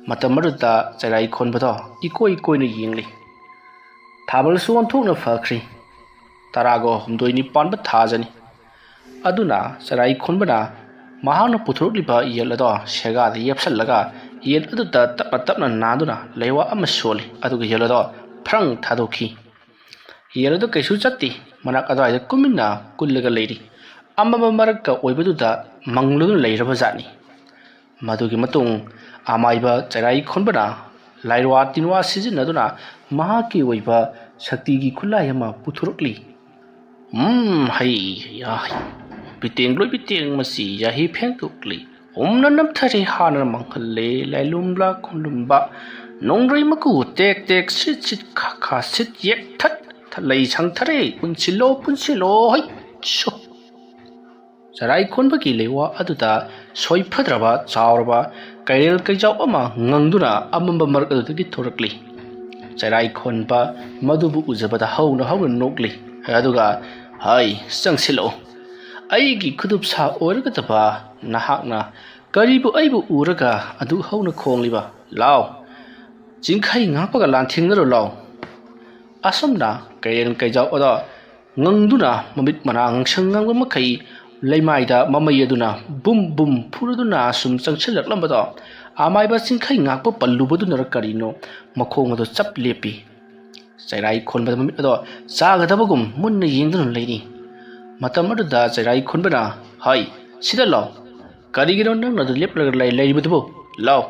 ꯃꯇꯝ ꯑꯗꯨꯗ ꯆꯩꯔꯥꯏ ꯈꯣꯟꯕꯗꯣ ꯏꯀꯣꯏ ꯀꯣꯏꯅ ꯌꯦꯡꯂꯤ ꯊꯥꯕꯜꯁꯨ ꯑꯣꯟꯊꯣꯛꯅ ꯐꯈ꯭ꯔꯤ 16 ꯄꯥꯟꯕ ꯊꯥꯖꯅꯤ ꯑꯗꯨꯅ ꯆꯩꯔꯥꯏ ꯈꯣꯟꯕꯅ ꯃꯍꯥꯛꯅ ꯄꯨꯊꯣꯔꯛꯂꯤꯕ ꯌꯦꯟ ꯑꯗꯣ ꯁꯦꯒꯥꯗ ꯌꯦꯞꯁꯜꯂꯒ ꯌꯦꯟ ꯑꯗꯨꯗ ꯇꯞꯅ ꯇꯞꯅ ꯅꯥꯟꯗꯨꯅ ꯂꯩꯋꯥ ꯑꯃ ꯁꯣꯜꯂꯤ ꯑꯗꯨꯒ ꯌꯦꯟ ꯑꯗꯣ ꯐ꯭ꯔꯪ ꯊꯥꯗꯣꯛꯈꯤ ꯌꯦꯟ ꯑꯗꯨ ꯀꯩꯁꯨ ꯆꯠꯇꯦ ꯃꯅꯥꯛ ꯑꯗꯨꯋꯥꯏꯗ ꯀꯨꯃꯤꯟꯅ ꯀꯨꯜꯂꯒ ꯂꯩꯔꯤ ꯑꯃꯝꯕ ꯃꯔꯛꯇ ꯑꯣꯏꯕꯗꯨꯗ ꯃꯪꯂꯗꯨꯅ ꯂꯩꯔꯕ ꯖꯥꯠꯅꯤ ꯃꯗꯨꯒꯤ ꯃꯇꯨꯡ ꯑꯃꯥꯏꯕ ꯆꯩꯔꯥꯏ ꯈꯣꯟꯕꯅ ꯂꯥꯏꯔꯋꯥ ꯇꯤꯟꯋꯥ ꯁꯤꯖꯤꯟꯅꯗꯨꯅ ꯃꯍꯥꯛꯀꯤ ꯑꯣꯏꯕ ꯁꯛꯇꯤꯒꯤ ꯈꯨꯠꯂꯥꯏ ꯑꯃ ꯄꯨꯊꯣꯔꯛꯂꯤ ꯍꯩ ꯕꯤꯇꯦꯡ ꯂꯣꯏ ꯕꯤꯇꯦꯡ ꯃꯁꯤ ꯌꯥꯍꯤ ꯐꯦꯡꯗꯣꯛꯂꯤ ꯎꯝꯅ ꯅꯝꯊꯔꯦ ꯍꯥꯟꯅ ꯃꯥꯡꯍꯜꯂꯦ ꯂꯥꯏꯂꯨꯝꯂꯥ ꯈꯣꯟꯂꯨꯝꯕ ꯅꯣꯡꯗ꯭ꯔꯩ ꯃꯀꯨ ꯇꯦꯛ ꯇꯦꯛ ꯁꯤꯠ ꯁꯤꯠ ꯈꯥ ꯈꯥ ꯁꯤꯠ ꯌꯦꯛ ꯊꯠ ꯊꯠꯂꯩ ꯁꯪꯊꯔꯦ ꯄꯨꯟꯁꯤꯜꯂꯣ ꯄꯨꯟꯁꯤꯜꯂꯣ ꯍꯩ ꯁꯣ ꯆꯩꯔꯥꯏ ꯈꯣꯟꯕꯒꯤ ꯂꯩꯋꯥ ꯑꯗꯨꯗ ꯁꯣꯏꯐꯗ꯭ꯔꯕ ꯆꯥꯎꯔꯕ ꯀꯩꯔꯦꯜ ꯀꯩꯖꯥꯎ ꯑꯃ ꯉꯪꯗꯨꯅ ꯑꯃꯝꯕ ꯃꯔꯛ ꯑꯗꯨꯗꯒꯤ ꯊꯣꯔꯛꯂꯤ ꯆꯩꯔꯥꯏ ꯈꯣꯟꯕ ꯃꯗꯨꯕꯨ ꯎꯖꯕꯗ ꯍꯧꯅ ꯍꯧꯅ ꯅꯣꯛꯂꯤ ꯑꯗꯨꯒ ꯍꯩ ꯆꯪꯁꯤꯜꯂꯛꯎ ꯑꯩꯒꯤ ꯈꯨꯗꯨꯞ ꯁꯥ ꯑꯣꯏꯔꯒꯗꯕ ꯅꯍꯥꯛꯅ ꯀꯔꯤꯕꯨ ꯑꯩꯕꯨ ꯎꯔꯒ ꯑꯗꯨ ꯍꯧꯅ ꯈꯣꯡꯂꯤꯕ ꯂꯥꯎ ꯆꯤꯡꯈꯩ ꯉꯥꯛꯄꯒ ꯂꯥꯟꯊꯦꯡꯅꯔꯨ ꯂꯥꯎ ꯑꯁꯨꯝꯅ ꯀꯩꯔꯦꯜ ꯀꯩꯖꯥꯎ ꯑꯗꯣ ꯉꯪꯗꯨꯅ ꯃꯃꯤꯠ ꯃꯅꯥ ꯉꯪꯁꯪ ꯉꯪꯕ ꯃꯈꯩ ꯂꯩꯃꯥꯏꯗ ꯃꯃꯩ ꯑꯗꯨꯅ ꯕꯨꯝ ꯕꯨꯝ ꯐꯨꯔꯗꯨꯅ ꯁꯨꯝ ꯆꯪꯁꯤꯜꯂꯛꯂꯝꯕꯗꯣ ꯑꯃꯥꯏꯕ ꯆꯤꯡꯈꯩ ꯉꯥꯛꯄ ꯄꯜꯂꯨꯕꯗꯨꯅꯔ ꯀꯔꯤꯅꯣ ꯃꯈꯣꯡ ꯑꯗꯨ ꯆꯞ ꯂꯦꯞꯄꯤ ꯆꯩꯔꯥꯏ ꯈꯣꯟꯕꯗ ꯃꯃꯤꯠ ꯑꯗꯣ ꯆꯥꯒꯗꯕꯒꯨꯝ ꯃꯨꯟꯅ ꯌꯦꯡꯗꯨꯅ ꯂꯩꯔꯤ ꯃꯇꯝ ꯑꯗꯨꯗ ꯆꯩꯔꯥꯏ ꯈꯣꯟꯕꯅ ꯍꯩ ꯁꯤꯗ ꯂꯥꯎ ꯀꯔꯤꯒꯤꯅꯣ ꯅꯪꯅ ꯑꯗꯨ ꯂꯦꯞꯂꯒ ꯂꯩꯔꯤꯕꯗꯨꯕꯨ ꯂꯥꯎ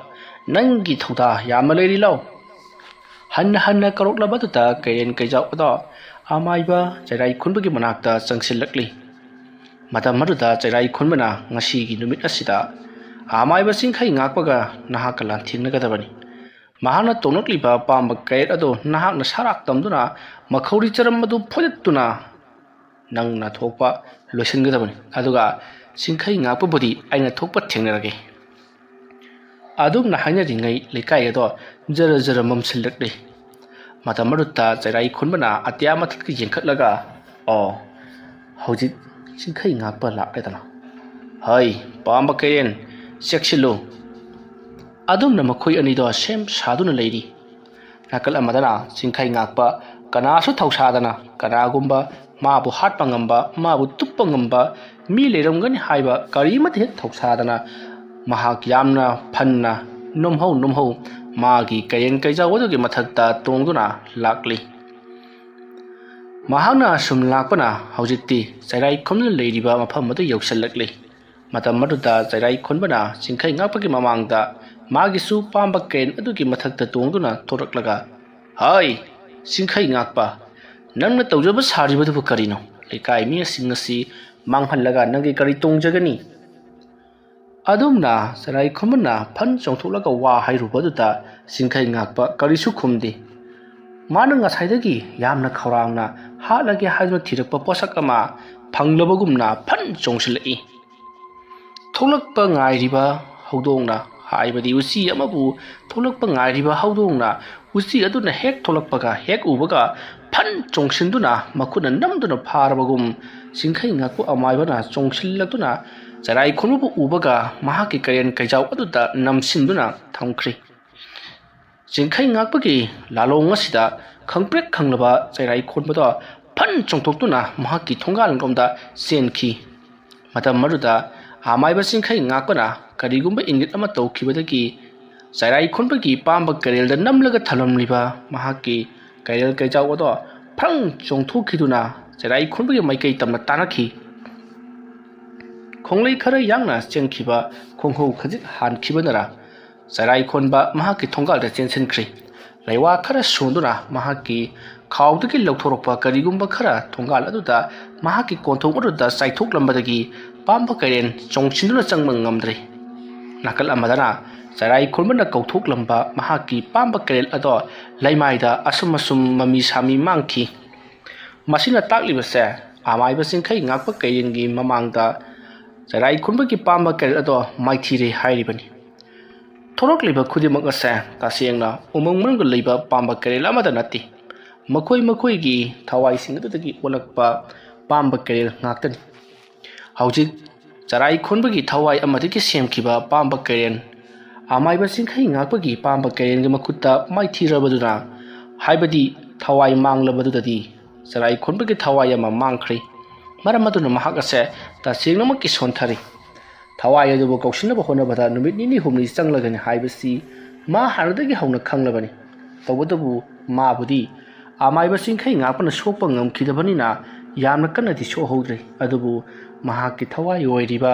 ꯅꯪꯒꯤ ꯊꯧꯗꯥ ꯌꯥꯝꯅ ꯂꯩꯔꯤ ꯂꯥꯎ ꯍꯟꯅ ꯍꯟꯅ ꯀꯧꯔꯛꯂꯕꯗꯨꯗ ꯀꯩꯔꯦꯜ ꯀꯩꯖꯥꯎ ꯑꯗꯣ ꯑꯃꯥꯏꯕ ꯆꯩꯔꯥꯏ ꯈꯣꯟꯕꯒꯤ ꯃꯅꯥꯛꯇ ꯆꯪꯁꯤꯜꯂꯛꯂꯤ ꯃꯇꯝ ꯑꯗꯨꯗ ꯆꯩꯔꯥꯏ ꯈꯣꯟꯕꯅ ꯉꯁꯤꯒꯤ ꯅꯨꯃꯤꯠ ꯑꯁꯤꯗ ꯑꯃꯥꯏꯕ ꯆꯤꯡꯈꯩ ꯉꯥꯛꯄꯒ ꯅꯍꯥꯛꯀ ꯂꯥꯟꯊꯦꯡꯅꯒꯗꯕꯅꯤ ꯃꯍꯥꯛꯅ ꯇꯣꯡꯂꯛꯂꯤꯕ ꯄꯥꯝꯕ ꯀꯩꯔꯦꯠ ꯑꯗꯨ ꯅꯍꯥꯛꯅ ꯁꯔꯥꯛ ꯇꯝꯗꯨꯅ ꯃꯈꯧꯔꯤ ꯆꯔꯝ ꯑꯗꯨ ꯐꯣꯏꯗꯠꯇꯨꯅ ꯅꯪꯅ ꯊꯣꯛꯄ ꯂꯣꯏꯁꯤꯟꯒꯗꯕꯅꯤ ꯑꯗꯨꯒ ꯆꯤꯡꯈꯩ ꯉꯥꯛꯄꯕꯨꯗꯤ ꯑꯩꯅ ꯊꯣꯛꯄ ꯊꯦꯡꯅꯔꯒꯦ ꯑꯗꯨꯝꯅ ꯍꯥꯏꯅꯔꯤꯉꯩ ꯂꯩꯀꯥꯏ ꯑꯗꯣ ꯖꯔ ꯖꯔ ꯃꯝꯁꯤꯜꯂꯛꯂꯤ ꯃꯇꯝ ꯑꯗꯨꯗ ꯆꯩꯔꯥꯏ ꯈꯣꯟꯕꯅ ꯑꯇꯤꯌꯥ ꯃꯊꯛꯇ ꯌꯦꯡꯈꯠꯂꯒ ꯍꯧꯖꯤꯛ ꯆꯤꯡꯈꯩ ꯉꯥꯛꯄ ꯂꯥꯛꯂꯦꯗꯅ ꯍꯩ ꯄꯥꯝꯕ ꯀꯩꯔꯦꯟ ꯆꯦꯛꯁꯤꯜꯂꯨ ꯑꯗꯨꯝꯅ ꯃꯈꯣꯏ ꯑꯅꯤꯗꯣ ꯁꯦꯝ ꯁꯥꯗꯨꯅ ꯂꯩꯔꯤ ꯅꯥꯀꯜ ꯑꯃꯗꯅ ꯆꯤꯡꯈꯩ ꯉꯥꯛꯄ ꯀꯅꯥꯁꯨ ꯊꯧꯁꯥꯗꯅ ꯀꯅꯥꯒꯨꯝꯕ ꯃꯥꯕꯨ ꯍꯥꯠꯄ ꯉꯝꯕ ꯃꯥꯕꯨ ꯇꯨꯞꯄ ꯉꯝꯕ ꯃꯤ ꯂꯩꯔꯝꯒꯅꯤ ꯍꯥꯏꯕ ꯀꯔꯤꯃꯠꯇ ꯍꯦꯛ ꯊꯧꯁꯥꯗꯅ ꯃꯍꯥꯛ ꯌꯥꯝꯅ ꯐꯟꯅ ꯅꯨꯝꯍꯧ ꯃꯥꯒꯤ ꯀꯩꯔꯦꯜ ꯀꯩꯖꯥꯎ ꯑꯗꯨꯒꯤ ꯃꯊꯛꯇ ꯇꯣꯡꯗꯨꯅ ꯂꯥꯛꯂꯤ ꯃꯍꯥꯛꯅ ꯁꯨꯝ ꯂꯥꯛꯄꯅ ꯍꯧꯖꯤꯛꯇꯤ ꯆꯩꯔꯥꯏ ꯈꯣꯟꯕꯅ ꯂꯩꯔꯤꯕ ꯃꯐꯝ ꯑꯗꯨ ꯌꯧꯁꯤꯜꯂꯛꯂꯤ ꯃꯇꯝ ꯑꯗꯨꯗ ꯆꯩꯔꯥꯏ ꯈꯣꯟꯕꯅ ꯆꯤꯡꯈꯩ ꯉꯥꯛꯄꯒꯤ ꯃꯃꯥꯡꯗ ꯃꯥꯒꯤꯁꯨ ꯄꯥꯝꯕ ꯀꯩꯔꯦꯜ ꯑꯗꯨꯒꯤ ꯃꯊꯛꯇ ꯇꯣꯡꯗꯨꯅ ꯊꯣꯔꯛꯂꯒ ꯍꯩ ꯆꯤꯡꯈꯩ ꯉꯥꯛꯄ ꯅꯪꯅ ꯇꯧꯖꯕ ꯁꯥꯔꯤꯕꯗꯨꯕꯨ ꯀꯔꯤꯅꯣ ꯂꯩꯀꯥꯏ ꯃꯤꯁꯤꯡ ꯑꯁꯤ ꯃꯥꯡꯍꯜꯂꯒ ꯅꯪꯒꯤ ꯀꯔꯤ ꯇꯣꯡꯖꯒꯅꯤ ꯑꯗꯨꯝꯅ ꯆꯩꯔꯥꯏ ꯈꯣꯟꯕꯅ ꯐꯟ ꯆꯣꯡꯊꯣꯛꯂꯒ ꯋꯥ ꯍꯥꯏꯔꯨꯕꯗꯨꯗ ꯆꯤꯡꯈꯩ ꯉꯥꯛꯄ ꯀꯔꯤꯁꯨ ꯈꯨꯝꯗꯦ ꯃꯥꯅ ꯉꯁꯥꯏꯗꯒꯤ ꯌꯥꯝꯅ ꯈꯧꯔꯥꯡꯅ ꯍꯥꯠꯂꯒꯦ ꯍꯥꯏꯗꯨꯅ ꯊꯤꯔꯛꯄ ꯄꯣꯠꯁꯛ ꯑꯃ ꯐꯪꯂꯕꯒꯨꯝꯅ ꯐꯟ ꯆꯣꯡꯁꯤꯜꯂꯛꯏ ꯊꯣꯛꯂꯛꯄ ꯉꯥꯏꯔꯤꯕ ꯍꯧꯗꯣꯡꯅ ꯍꯥꯏꯕꯗꯤ ꯎꯆꯤ ꯑꯃꯕꯨ ꯊꯣꯛꯂꯛꯄ ꯉꯥꯏꯔꯤꯕ ꯍꯧꯗꯣꯡꯅ ꯎꯆꯤ ꯑꯗꯨꯅ ꯍꯦꯛ ꯊꯣꯛꯂꯛꯄꯒ ꯍꯦꯛ ꯎꯕꯒ ꯐꯟ ꯆꯣꯡꯁꯤꯟꯗꯨꯅ ꯃꯈꯨꯠꯅ ꯅꯝꯗꯨꯅ ꯐꯥꯔꯕꯒꯨꯝ ꯆꯤꯡꯈꯩ ꯉꯥꯛꯄ ꯑꯃꯥꯏꯕꯅ ꯆꯣꯡꯁꯤꯜꯂꯛꯇꯨꯅ ꯆꯩꯔꯥꯏ ꯈꯣꯟꯕꯕꯨ ꯎꯕꯒ ꯃꯍꯥꯛꯀꯤ ꯀꯩꯔꯦꯜ ꯀꯩꯖꯥꯎ ꯑꯗꯨꯗ ꯅꯝꯁꯤꯟꯗꯨꯅ ꯊꯝꯈ꯭ꯔꯤ ꯆꯤꯡꯈꯩ ꯉꯥꯛꯄꯒꯤ ꯂꯥꯂꯣꯡ ꯑꯁꯤꯗ ꯈꯪꯄ꯭ꯔꯦꯛ ꯈꯪꯂꯕ ꯆꯩꯔꯥꯏ ꯈꯣꯟꯕꯗꯣ ꯐꯟ ꯆꯣꯡꯊꯣꯛꯇꯨꯅ ꯃꯍꯥꯛꯀꯤ ꯊꯣꯡꯒꯥꯜꯂꯣꯝꯗ ꯆꯦꯟꯈꯤ ꯃꯇꯝ ꯑꯗꯨꯗ ꯑꯃꯥꯏꯕ ꯆꯤꯡꯈꯩ ꯉꯥꯛꯄꯅ ꯀꯔꯤꯒꯨꯝꯕ ꯏꯪꯒꯤꯠ ꯑꯃ ꯇꯧꯈꯤꯕꯗꯒꯤ ꯆꯩꯔꯥꯏ ꯈꯣꯟꯕꯒꯤ ꯄꯥꯝꯕ ꯀꯩꯔꯦꯜꯗ ꯅꯝꯂꯒ ꯊꯝꯂꯝꯂꯤꯕ ꯃꯍꯥꯛꯀꯤ ꯀꯩꯔꯦꯜ ꯀꯩꯖꯥꯎ ꯑꯗꯣ ꯐ꯭ꯔꯪ ꯆꯣꯡꯊꯣꯛꯈꯤꯗꯨꯅ ꯆꯩꯔꯥꯏ ꯈꯣꯟꯕꯒꯤ ꯃꯥꯏꯀꯩ ꯇꯝꯅ ꯇꯥꯟꯅꯈꯤ ꯈꯣꯡꯂꯩ ꯈꯔ ꯌꯥꯡꯅ ꯆꯦꯟꯈꯤꯕ ꯈꯣꯡꯍꯧ ꯈꯖꯤꯛ ꯍꯥꯟꯈꯤꯕꯅꯔ ꯆꯩꯔꯥꯏ ꯈꯣꯟꯕ ꯃꯍꯥꯛꯀꯤ ꯊꯣꯡꯒꯥꯜꯗ ꯆꯦꯟꯁꯤꯟꯈ꯭ꯔꯤ ꯂꯩꯋꯥ ꯈꯔ ꯁꯣꯟꯗꯨꯅ ꯃꯍꯥꯛꯀꯤ ꯈꯥꯎꯗꯒꯤ ꯂꯧꯊꯣꯔꯛꯄ ꯀꯔꯤꯒꯨꯝꯕ ꯈꯔ ꯊꯣꯡꯒꯥꯜ ꯑꯗꯨꯗ ꯃꯍꯥꯛꯀꯤ ꯀꯣꯟꯊꯣꯡ ꯑꯗꯨꯗ ꯆꯥꯏꯊꯣꯛꯂꯝꯕꯗꯒꯤ ꯄꯥꯝꯕ ꯀꯩꯔꯦꯜ ꯆꯣꯡꯁꯤꯟꯗꯨꯅ ꯆꯪꯕ ꯉꯝꯗ꯭ꯔꯤ ꯅꯥꯀꯜ ꯑꯃꯗꯅ ꯆꯩꯔꯥꯏ ꯈꯣꯟꯕꯅ ꯀꯧꯊꯣꯛꯂꯝꯕ ꯃꯍꯥꯛꯀꯤ ꯄꯥꯝꯕ ꯀꯩꯔꯦꯜ ꯑꯗꯣ ꯂꯩꯃꯥꯏꯗ ꯑꯁꯨꯝ ꯃꯃꯤ ꯁꯥꯃꯤ ꯃꯥꯡꯈꯤ ꯃꯁꯤꯅ ꯇꯥꯛꯂꯤꯕꯁꯦ ꯑꯃꯥꯏꯕ ꯆꯤꯡꯈꯩ ꯉꯥꯛꯄ ꯀꯩꯔꯦꯜꯒꯤ ꯃꯃꯥꯡꯗ ꯆꯩꯔꯥꯏ ꯈꯣꯟꯕꯒꯤ ꯄꯥꯝꯕ ꯀꯩꯔꯦꯜ ꯑꯗꯣ ꯃꯥꯏꯊꯤꯔꯦ ꯍꯥꯏꯔꯤꯕꯅꯤ ꯊꯣꯔꯛꯂꯤꯕ ꯈꯨꯗꯤꯡꯃꯛ ꯑꯁꯦ ꯇꯁꯦꯡꯅ ꯎꯃꯪ ꯃꯅꯨꯡꯗ ꯂꯩꯕ ꯄꯥꯝꯕ ꯀꯩꯔꯦꯜ ꯑꯃꯗ ꯅꯠꯇꯦ ꯃꯈꯣꯏꯒꯤ ꯊꯋꯥꯏꯁꯤꯡ ꯑꯗꯨꯗꯒꯤ ꯑꯣꯜꯂꯛꯄ ꯄꯥꯝꯕ ꯀꯦꯔꯦꯜ ꯉꯥꯛꯇꯅꯤ ꯍꯧꯖꯤꯛ ꯆꯔꯥꯏ ꯈꯣꯟꯕꯒꯤ ꯊꯋꯥꯏ ꯑꯃꯗꯒꯤ ꯁꯦꯝꯈꯤꯕ ꯄꯥꯝꯕ ꯀꯦꯔꯦꯜ ꯑꯃꯥꯏꯕ ꯆꯤꯡꯈꯩ ꯉꯥꯛꯄꯒꯤ ꯄꯥꯝꯕ ꯀꯦꯔꯦꯜꯒꯤ ꯃꯈꯨꯠꯇ ꯃꯥꯏꯊꯤꯔꯕꯗꯨꯅ ꯍꯥꯏꯕꯗꯤ ꯊꯋꯥꯏ ꯃꯥꯡꯂꯕꯗꯨꯗꯗꯤ ꯆꯔꯥꯏ ꯈꯣꯟꯕꯒꯤ ꯊꯋꯥꯏ ꯑꯃ ꯃꯥꯡꯈ꯭ꯔꯦ ꯃꯔꯝ ꯑꯗꯨꯅ ꯃꯍꯥꯛ ꯑꯁꯦ ꯇꯁꯦꯡꯅꯃꯛꯀꯤ ꯁꯣꯟꯊꯔꯤ ꯊꯋꯥꯏ ꯑꯗꯨꯕꯨ ꯀꯧꯁꯤꯟꯅꯕ ꯍꯣꯠꯅꯕꯗ ꯅꯨꯃꯤꯠ ꯅꯤꯅꯤ ꯍꯨꯝꯅꯤ ꯆꯪꯂꯒꯅꯤ ꯍꯥꯏꯕꯁꯤ ꯃꯥ ꯍꯥꯟꯅꯗꯒꯤ ꯍꯧꯅ ꯈꯪꯂꯕꯅꯤ ꯇꯧꯕꯇꯕꯨ ꯃꯥꯕꯨꯗꯤ ꯑꯃꯥꯏꯕ ꯆꯤꯡꯈꯩ ꯉꯥꯛꯄꯅ ꯁꯣꯛꯄ ꯉꯝꯈꯤꯗꯕꯅꯤꯅ ꯌꯥꯝꯅ ꯀꯟꯅꯗꯤ ꯁꯣꯛꯍꯧꯗ꯭ꯔꯦ ꯑꯗꯨꯕꯨ ꯃꯍꯥꯛꯀꯤ ꯊꯋꯥꯏ ꯑꯣꯏꯔꯤꯕ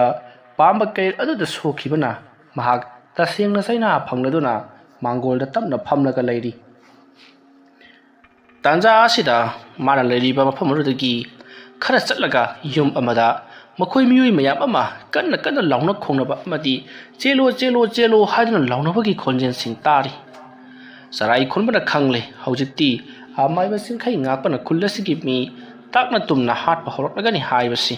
ꯄꯥꯝꯕ ꯀꯦꯔꯦꯜ ꯑꯗꯨꯗ ꯁꯣꯛꯈꯤꯕꯅ ꯃꯍꯥꯛ ꯇꯁꯦꯡꯅ ꯆꯩꯅꯥ ꯐꯪꯂꯗꯨꯅ ꯃꯥꯡꯒꯣꯜꯗ ꯇꯞꯅ ꯐꯝꯂꯒ ꯂꯩꯔꯤ ꯇꯥꯟꯖꯥ ꯑꯁꯤꯗ ꯃꯥꯅ ꯂꯩꯔꯤꯕ ꯃꯐꯝ ꯑꯗꯨꯗꯒꯤ ꯈꯔ ꯆꯠꯂꯒ ꯌꯨꯝ ꯑꯃꯗ ꯃꯈꯣꯏ ꯃꯤꯑꯣꯏ ꯃꯌꯥꯝ ꯑꯃ ꯀꯟꯅ ꯂꯥꯎꯅ ꯈꯣꯡꯅꯕ ꯑꯃꯗꯤ ꯆꯦꯜꯂꯣ ꯆꯦꯜꯂꯣ ꯆꯦꯜꯂꯣ ꯍꯥꯏꯗꯨꯅ ꯂꯥꯎꯅꯕꯒꯤ ꯈꯣꯟꯖꯦꯜꯁꯤꯡ ꯇꯥꯔꯤ ꯆꯔꯥꯏ ꯈꯣꯟꯕꯅ ꯈꯪꯂꯦ ꯍꯧꯖꯤꯛꯇꯤ ꯑꯃꯥꯏꯕ ꯆꯤꯡꯈꯩ ꯉꯥꯛꯄꯅ ꯈꯨꯜ ꯑꯁꯤꯒꯤ ꯃꯤ ꯇꯥꯛꯅ ꯇꯨꯝꯅ ꯍꯥꯠꯄ ꯍꯧꯔꯛꯂꯒꯅꯤ ꯍꯥꯏꯕꯁꯤ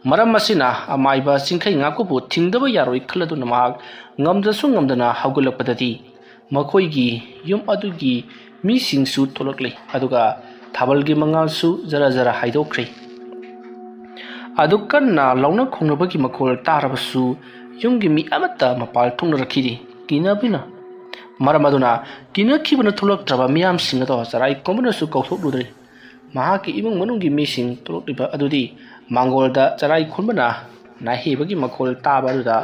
ꯃꯔꯝ ꯑꯁꯤꯅ ꯑꯃꯥꯏꯕ ꯆꯤꯡꯈꯩ ꯉꯥꯛꯄꯕꯨ ꯊꯤꯡꯗꯕ ꯌꯥꯔꯣꯏ ꯈꯜꯂꯗꯨꯅ ꯃꯍꯥꯛ ꯉꯝꯗ꯭ꯔꯁꯨ ꯉꯝꯗꯅ ꯍꯧꯒꯠꯂꯛꯄꯗꯗꯤ ꯃꯈꯣꯏꯒꯤ ꯌꯨꯝ ꯑꯗꯨꯒꯤ ꯃꯤꯁꯤꯡꯁꯨ ꯊꯣꯛꯂꯛꯂꯤ ꯑꯗꯨꯒ ꯊꯥꯕꯜꯒꯤ ꯃꯉꯥꯜꯁꯨ ꯖꯔ ꯖꯔ ꯍꯥꯏꯗꯣꯛꯈ꯭ꯔꯦ ꯑꯗꯨ ꯀꯟꯅ ꯂꯥꯎꯅ ꯈꯣꯡꯅꯕꯒꯤ ꯃꯈꯣꯜ ꯇꯥꯔꯕꯁꯨ ꯌꯨꯝꯒꯤ ꯃꯤ ꯑꯃꯠꯇ ꯃꯄꯥꯜ ꯊꯣꯛꯅꯔꯛꯈꯤꯗꯦ ꯀꯤꯅꯕꯤꯅ ꯃꯔꯝ ꯑꯗꯨꯅ ꯀꯤꯅꯈꯤꯕꯅ ꯊꯣꯛꯂꯛꯇ꯭ꯔꯕ ꯃꯤꯌꯥꯝꯁꯤꯡ ꯑꯗꯣ ꯆꯔꯥꯏ ꯈꯣꯟꯕꯅꯁꯨ ꯀꯧꯊꯣꯛꯂꯨꯗ꯭ꯔꯦ ꯃꯍꯥꯛꯀꯤ ꯏꯃꯨꯡ ꯃꯅꯨꯡꯒꯤ ꯃꯤꯁꯤꯡ ꯊꯣꯛꯂꯛꯂꯤꯕ ꯑꯗꯨꯗꯤ ꯃꯥꯡꯒꯣꯜꯗ ꯆꯔꯥꯏ ꯈꯣꯟꯕꯅ ꯅꯥꯍꯦꯕꯒꯤ ꯃꯈꯣꯜ ꯇꯥꯕ ꯑꯗꯨꯗ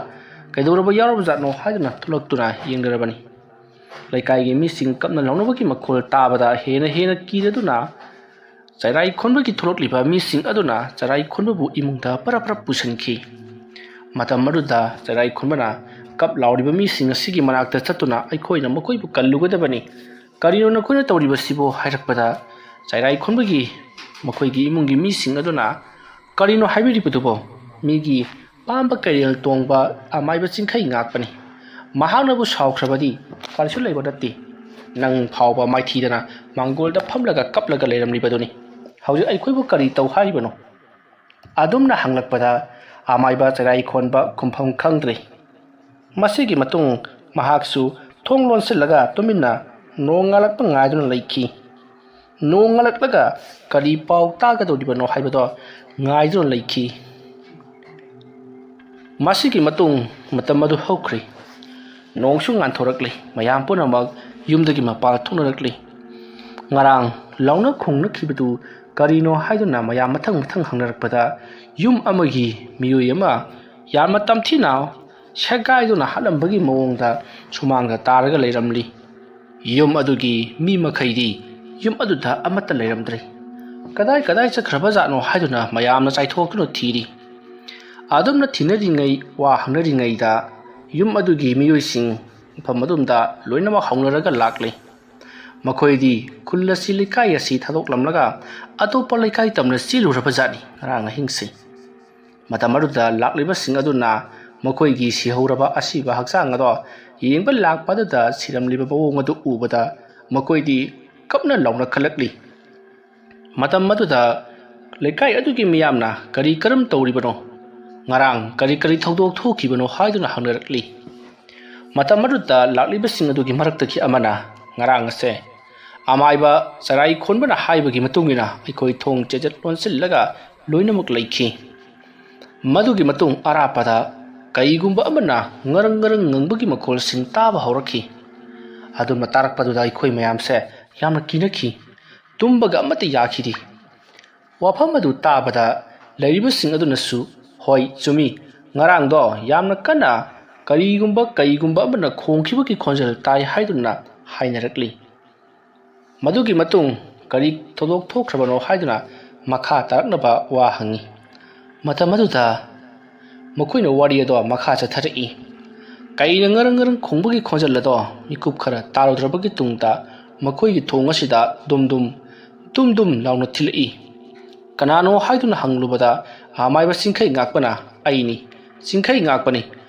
ꯀꯩꯗꯧꯔꯕ ꯌꯥꯎꯔꯕꯖꯥꯠꯅꯣ ꯍꯥꯏꯗꯨꯅ ꯊꯣꯛꯂꯛꯇꯨꯅ ꯌꯦꯡꯅꯔꯕꯅꯤ ꯂꯩꯀꯥꯏꯒꯤ ꯃꯤꯁꯤꯡ ꯀꯞꯅ ꯂꯥꯎꯅꯕꯒꯤ ꯃꯈꯣꯜ ꯇꯥꯕꯗ ꯍꯦꯟꯅ ꯀꯤꯔꯗꯨꯅ ꯆꯔꯥꯏ ꯈꯣꯟꯕꯒꯤ ꯊꯣꯛꯂꯛꯂꯤꯕ ꯃꯤꯁꯤꯡ ꯑꯗꯨꯅ ꯆꯔꯥꯏ ꯈꯣꯟꯕꯕꯨ ꯏꯃꯨꯡꯗ ꯄꯔꯞ ꯄꯨꯁꯤꯟꯈꯤ ꯃꯇꯝ ꯑꯗꯨꯗ ꯆꯔꯥꯏ ꯈꯣꯟꯕꯅ ꯀꯞ ꯂꯥꯎꯔꯤꯕ ꯃꯤꯁꯤꯡ ꯑꯁꯤꯒꯤ ꯃꯅꯥꯛꯇ ꯆꯠꯇꯨꯅ ꯑꯩꯈꯣꯏꯅ ꯃꯈꯣꯏꯕꯨ ꯀꯜꯂꯨꯒꯗꯕꯅꯤ ꯀꯔꯤꯅꯣ ꯅꯈꯣꯏꯅ ꯇꯧꯔꯤꯕꯁꯤꯕꯨ ꯍꯥꯏꯔꯛꯄꯗ ꯆꯔꯥꯏ ꯈꯣꯟꯕꯒꯤ ꯃꯈꯣꯏꯒꯤ ꯏꯃꯨꯡꯒꯤ ꯃꯤꯁꯤꯡ ꯑꯗꯨꯅ ꯀꯔꯤꯅꯣ ꯍꯥꯏꯕꯤꯔꯤꯕꯗꯨꯕꯣ ꯃꯤꯒꯤ ꯄꯥꯝꯕ ꯀꯩꯔꯦꯜ ꯇꯣꯡꯕ ꯑꯃꯥꯏꯕ ꯆꯤꯡꯈꯩ ꯉꯥꯛꯄꯅꯤ ꯃꯍꯥꯛꯅꯕꯨ ꯁꯥꯎꯈ꯭ꯔꯕꯗꯤ ꯀꯔꯤꯁꯨ ꯂꯩꯕ ꯅꯠꯇꯦ ꯅꯪ ꯐꯥꯎꯕ ꯃꯥꯏꯊꯤꯗꯅ ꯃꯥꯡꯒꯣꯜꯗ ꯐꯝꯂꯒ ꯀꯞꯂꯒ ꯂꯩꯔꯝꯂꯤꯕꯗꯨꯅꯤ ꯍꯧꯖꯤꯛ ꯑꯩꯈꯣꯏꯕꯨ ꯀꯔꯤ ꯇꯧ ꯍꯥꯏꯔꯤꯕꯅꯣ ꯑꯗꯨꯝꯅ ꯍꯪꯂꯛꯄꯗ ꯑꯃꯥꯏꯕ ꯆꯔꯥꯏ ꯈꯣꯟꯕ ꯈꯨꯝꯐꯝ ꯈꯪꯗ꯭ꯔꯦ ꯃꯁꯤꯒꯤ ꯃꯇꯨꯡ ꯃꯍꯥꯛꯁꯨ ꯊꯣꯡ ꯂꯣꯟꯁꯤꯜꯂꯒ ꯇꯨꯃꯤꯟꯅ ꯅꯣꯡ ꯉꯥꯜꯂꯛꯄ ꯉꯥꯏꯗꯨꯅ ꯂꯩꯈꯤ ꯅꯣꯡ ꯉꯥꯜꯂꯛꯂꯒ ꯀꯔꯤ ꯄꯥꯎ ꯇꯥꯒꯗꯧꯔꯤꯕꯅꯣ ꯍꯥꯏꯕꯗꯣ ꯉꯥꯏꯗꯨꯅ ꯂꯩꯈꯤ ꯃꯁꯤꯒꯤ ꯃꯇꯨꯡ ꯃꯇꯝ ꯑꯗꯨ ꯍꯧꯈ꯭ꯔꯦ ꯅꯣꯡꯁꯨ ꯉꯥꯟꯊꯣꯔꯛꯂꯤ ꯃꯌꯥꯝ ꯄꯨꯝꯅꯃꯛ ꯌꯨꯝꯗꯒꯤ ꯃꯄꯥꯟ ꯊꯣꯛꯅꯔꯛꯂꯤ ꯉꯔꯥꯡ ꯂꯥꯎꯅ ꯈꯣꯡꯅꯈꯤꯕꯗꯨ ꯀꯔꯤꯅꯣ ꯍꯥꯏꯗꯨꯅ ꯃꯌꯥꯝ ꯃꯊꯪ ꯍꯪꯅꯔꯛꯄꯗ ꯌꯨꯝ ꯑꯃꯒꯤ ꯃꯤꯑꯣꯏ ꯑꯃ ꯌꯥꯝꯅ ꯇꯝꯊꯤꯅ ꯁꯦꯒꯥꯏꯗꯨꯅ ꯍꯥꯠꯂꯝꯕꯒꯤ ꯃꯑꯣꯡꯗ ꯁꯨꯃꯥꯡꯗ ꯇꯥꯔꯒ ꯂꯩꯔꯝꯂꯤ ꯌꯨꯝ ꯑꯗꯨꯒꯤ ꯃꯤ ꯃꯈꯩꯗꯤ ꯌꯨꯝ ꯑꯗꯨꯗ ꯑꯃꯠꯇ ꯂꯩꯔꯝꯗ꯭ꯔꯦ ꯀꯗꯥꯏ ꯆꯠꯈ꯭ꯔꯕꯖꯥꯠꯅꯣ ꯍꯥꯏꯗꯨꯅ ꯃꯌꯥꯝꯅ ꯆꯥꯏꯊꯣꯛꯇꯨꯅ ꯊꯤꯔꯤ ꯑꯗꯨꯝꯅ ꯊꯤꯅꯔꯤꯉꯩ ꯋꯥ ꯍꯪꯅꯔꯤꯉꯩꯗ ꯌꯨꯝ ꯑꯗꯨꯒꯤ ꯃꯤꯑꯣꯏꯁꯤꯡ ꯃꯐꯝ ꯑꯗꯨꯝꯗ ꯂꯣꯏꯅꯃꯛ ꯍꯧꯅꯔꯒ ꯂꯥꯛꯂꯤ ꯃꯈꯣꯏꯗꯤ ꯈꯨꯜ ꯑꯁꯤ ꯂꯩꯀꯥꯏ ꯑꯁꯤ ꯊꯥꯗꯣꯛꯂꯝꯂꯒ ꯑꯇꯣꯞꯄ ꯂꯩꯀꯥꯏ ꯇꯝꯅ ꯆꯦꯜꯂꯨꯔꯕꯖꯥꯠꯅꯤ ꯉꯔꯥꯡ ꯑꯍꯤꯡꯁꯤ ꯃꯇꯝ ꯑꯗꯨꯗ ꯂꯥꯛꯂꯤꯕꯁꯤꯡ ꯑꯗꯨꯅ ꯃꯈꯣꯏꯒꯤ ꯁꯤꯍꯧꯔꯕ ꯑꯁꯤꯕ ꯍꯛꯆꯥꯡ ꯑꯗꯣ ꯌꯦꯡꯕ ꯂꯥꯛꯄ ꯑꯗꯨꯗ ꯁꯤꯔꯝꯂꯤꯕ ꯃꯑꯣꯡ ꯑꯗꯨ ꯎꯕꯗ ꯃꯈꯣꯏꯗꯤ ꯀꯞꯅ ꯂꯥꯎꯅ ꯈꯜꯂꯛꯂꯤ ꯃꯇꯝ ꯑꯗꯨꯗ ꯂꯩꯀꯥꯏ ꯑꯗꯨꯒꯤ ꯃꯤꯌꯥꯝꯅ ꯀꯔꯝ ꯇꯧꯔꯤꯕꯅꯣ ꯉꯔꯥꯡ ꯀꯔꯤ ꯊꯧꯗꯣꯛ ꯊꯣꯛꯈꯤꯕꯅꯣ ꯍꯥꯏꯗꯨꯅ ꯍꯪꯅꯔꯛꯂꯤ ꯃꯇꯝ ꯑꯗꯨꯗ ꯂꯥꯛꯂꯤꯕꯁꯤꯡ ꯑꯗꯨꯒꯤ ꯃꯔꯛꯇꯒꯤ ꯑꯃꯅ ꯉꯔꯥꯡ ꯑꯁꯦ ꯑꯃꯥꯏꯕ ꯆꯔꯥꯏ ꯈꯣꯟꯕꯅ ꯍꯥꯏꯕꯒꯤ ꯃꯇꯨꯡꯏꯟꯅ ꯑꯩꯈꯣꯏ ꯊꯣꯡ ꯆꯦꯖꯠ ꯂꯣꯟꯁꯤꯜꯂꯒ ꯂꯣꯏꯅꯃꯛ ꯂꯩꯈꯤ ꯃꯗꯨꯒꯤ ꯃꯇꯨꯡ ꯑꯔꯥꯞꯄꯗ ꯀꯩꯒꯨꯝꯕ ꯑꯃꯅ ꯉꯔꯪ ꯉꯪꯕꯒꯤ ꯃꯈꯣꯜꯁꯤꯡ ꯇꯥꯕ ꯍꯧꯔꯛꯈꯤ ꯑꯗꯨꯝꯅ ꯇꯥꯔꯛꯄꯗꯨꯗ ꯑꯩꯈꯣꯏ ꯃꯌꯥꯝꯁꯦ ꯌꯥꯝꯅ ꯀꯤꯅꯈꯤ ꯇꯨꯝꯕꯒ ꯑꯃꯠꯇ ꯌꯥꯈꯤꯗꯦ ꯋꯥꯐꯝ ꯑꯗꯨ ꯇꯥꯕꯗ ꯂꯩꯔꯤꯕꯁꯤꯡ ꯑꯗꯨꯅꯁꯨ ꯍꯣꯏ ꯆꯨꯝꯃꯤ ꯉꯔꯥꯡꯗꯣ ꯌꯥꯝꯅ ꯀꯟꯅ ꯀꯩꯒꯨꯝꯕ ꯑꯃꯅ ꯈꯣꯡꯈꯤꯕꯒꯤ ꯈꯣꯟꯖꯦꯜ ꯇꯥꯏ ꯍꯥꯏꯗꯨꯅ ꯍꯥꯏꯅꯔꯛꯂꯤ ꯃꯗꯨꯒꯤ ꯃꯇꯨꯡ ꯀꯔꯤ ꯊꯧꯗꯣꯛ ꯊꯣꯛꯈ꯭ꯔꯕꯅꯣ ꯍꯥꯏꯗꯨꯅ ꯃꯈꯥ ꯇꯥꯔꯛꯅꯕ ꯋꯥ ꯍꯪꯉꯤ ꯃꯇꯝ ꯑꯗꯨꯗ ꯃꯈꯣꯏꯅ ꯋꯥꯔꯤ ꯑꯗꯣ ꯃꯈꯥ ꯆꯠꯊꯔꯛꯏ ꯀꯩꯅ ꯉꯔꯪ ꯈꯣꯡꯕꯒꯤ ꯈꯣꯟꯖꯦꯜ ꯑꯗꯣ ꯃꯤꯀꯨꯞ ꯈꯔ ꯇꯥꯔꯨꯗ꯭ꯔꯕꯒꯤ ꯇꯨꯡꯗ ꯃꯈꯣꯏꯒꯤ ꯊꯣꯡ ꯑꯁꯤꯗ ꯗꯨꯝ ꯂꯥꯎꯅ ꯊꯤꯜꯂꯛꯏ ꯀꯅꯥꯅꯣ ꯍꯥꯏꯗꯨꯅ ꯍꯪꯂꯨꯕꯗ ꯑꯃꯥꯏꯕ ꯆꯤꯡꯈꯩ ꯉꯥꯛꯄꯅ ꯑꯩꯅꯤ ꯆꯤꯡꯈꯩ ꯉꯥꯛꯄꯅꯤ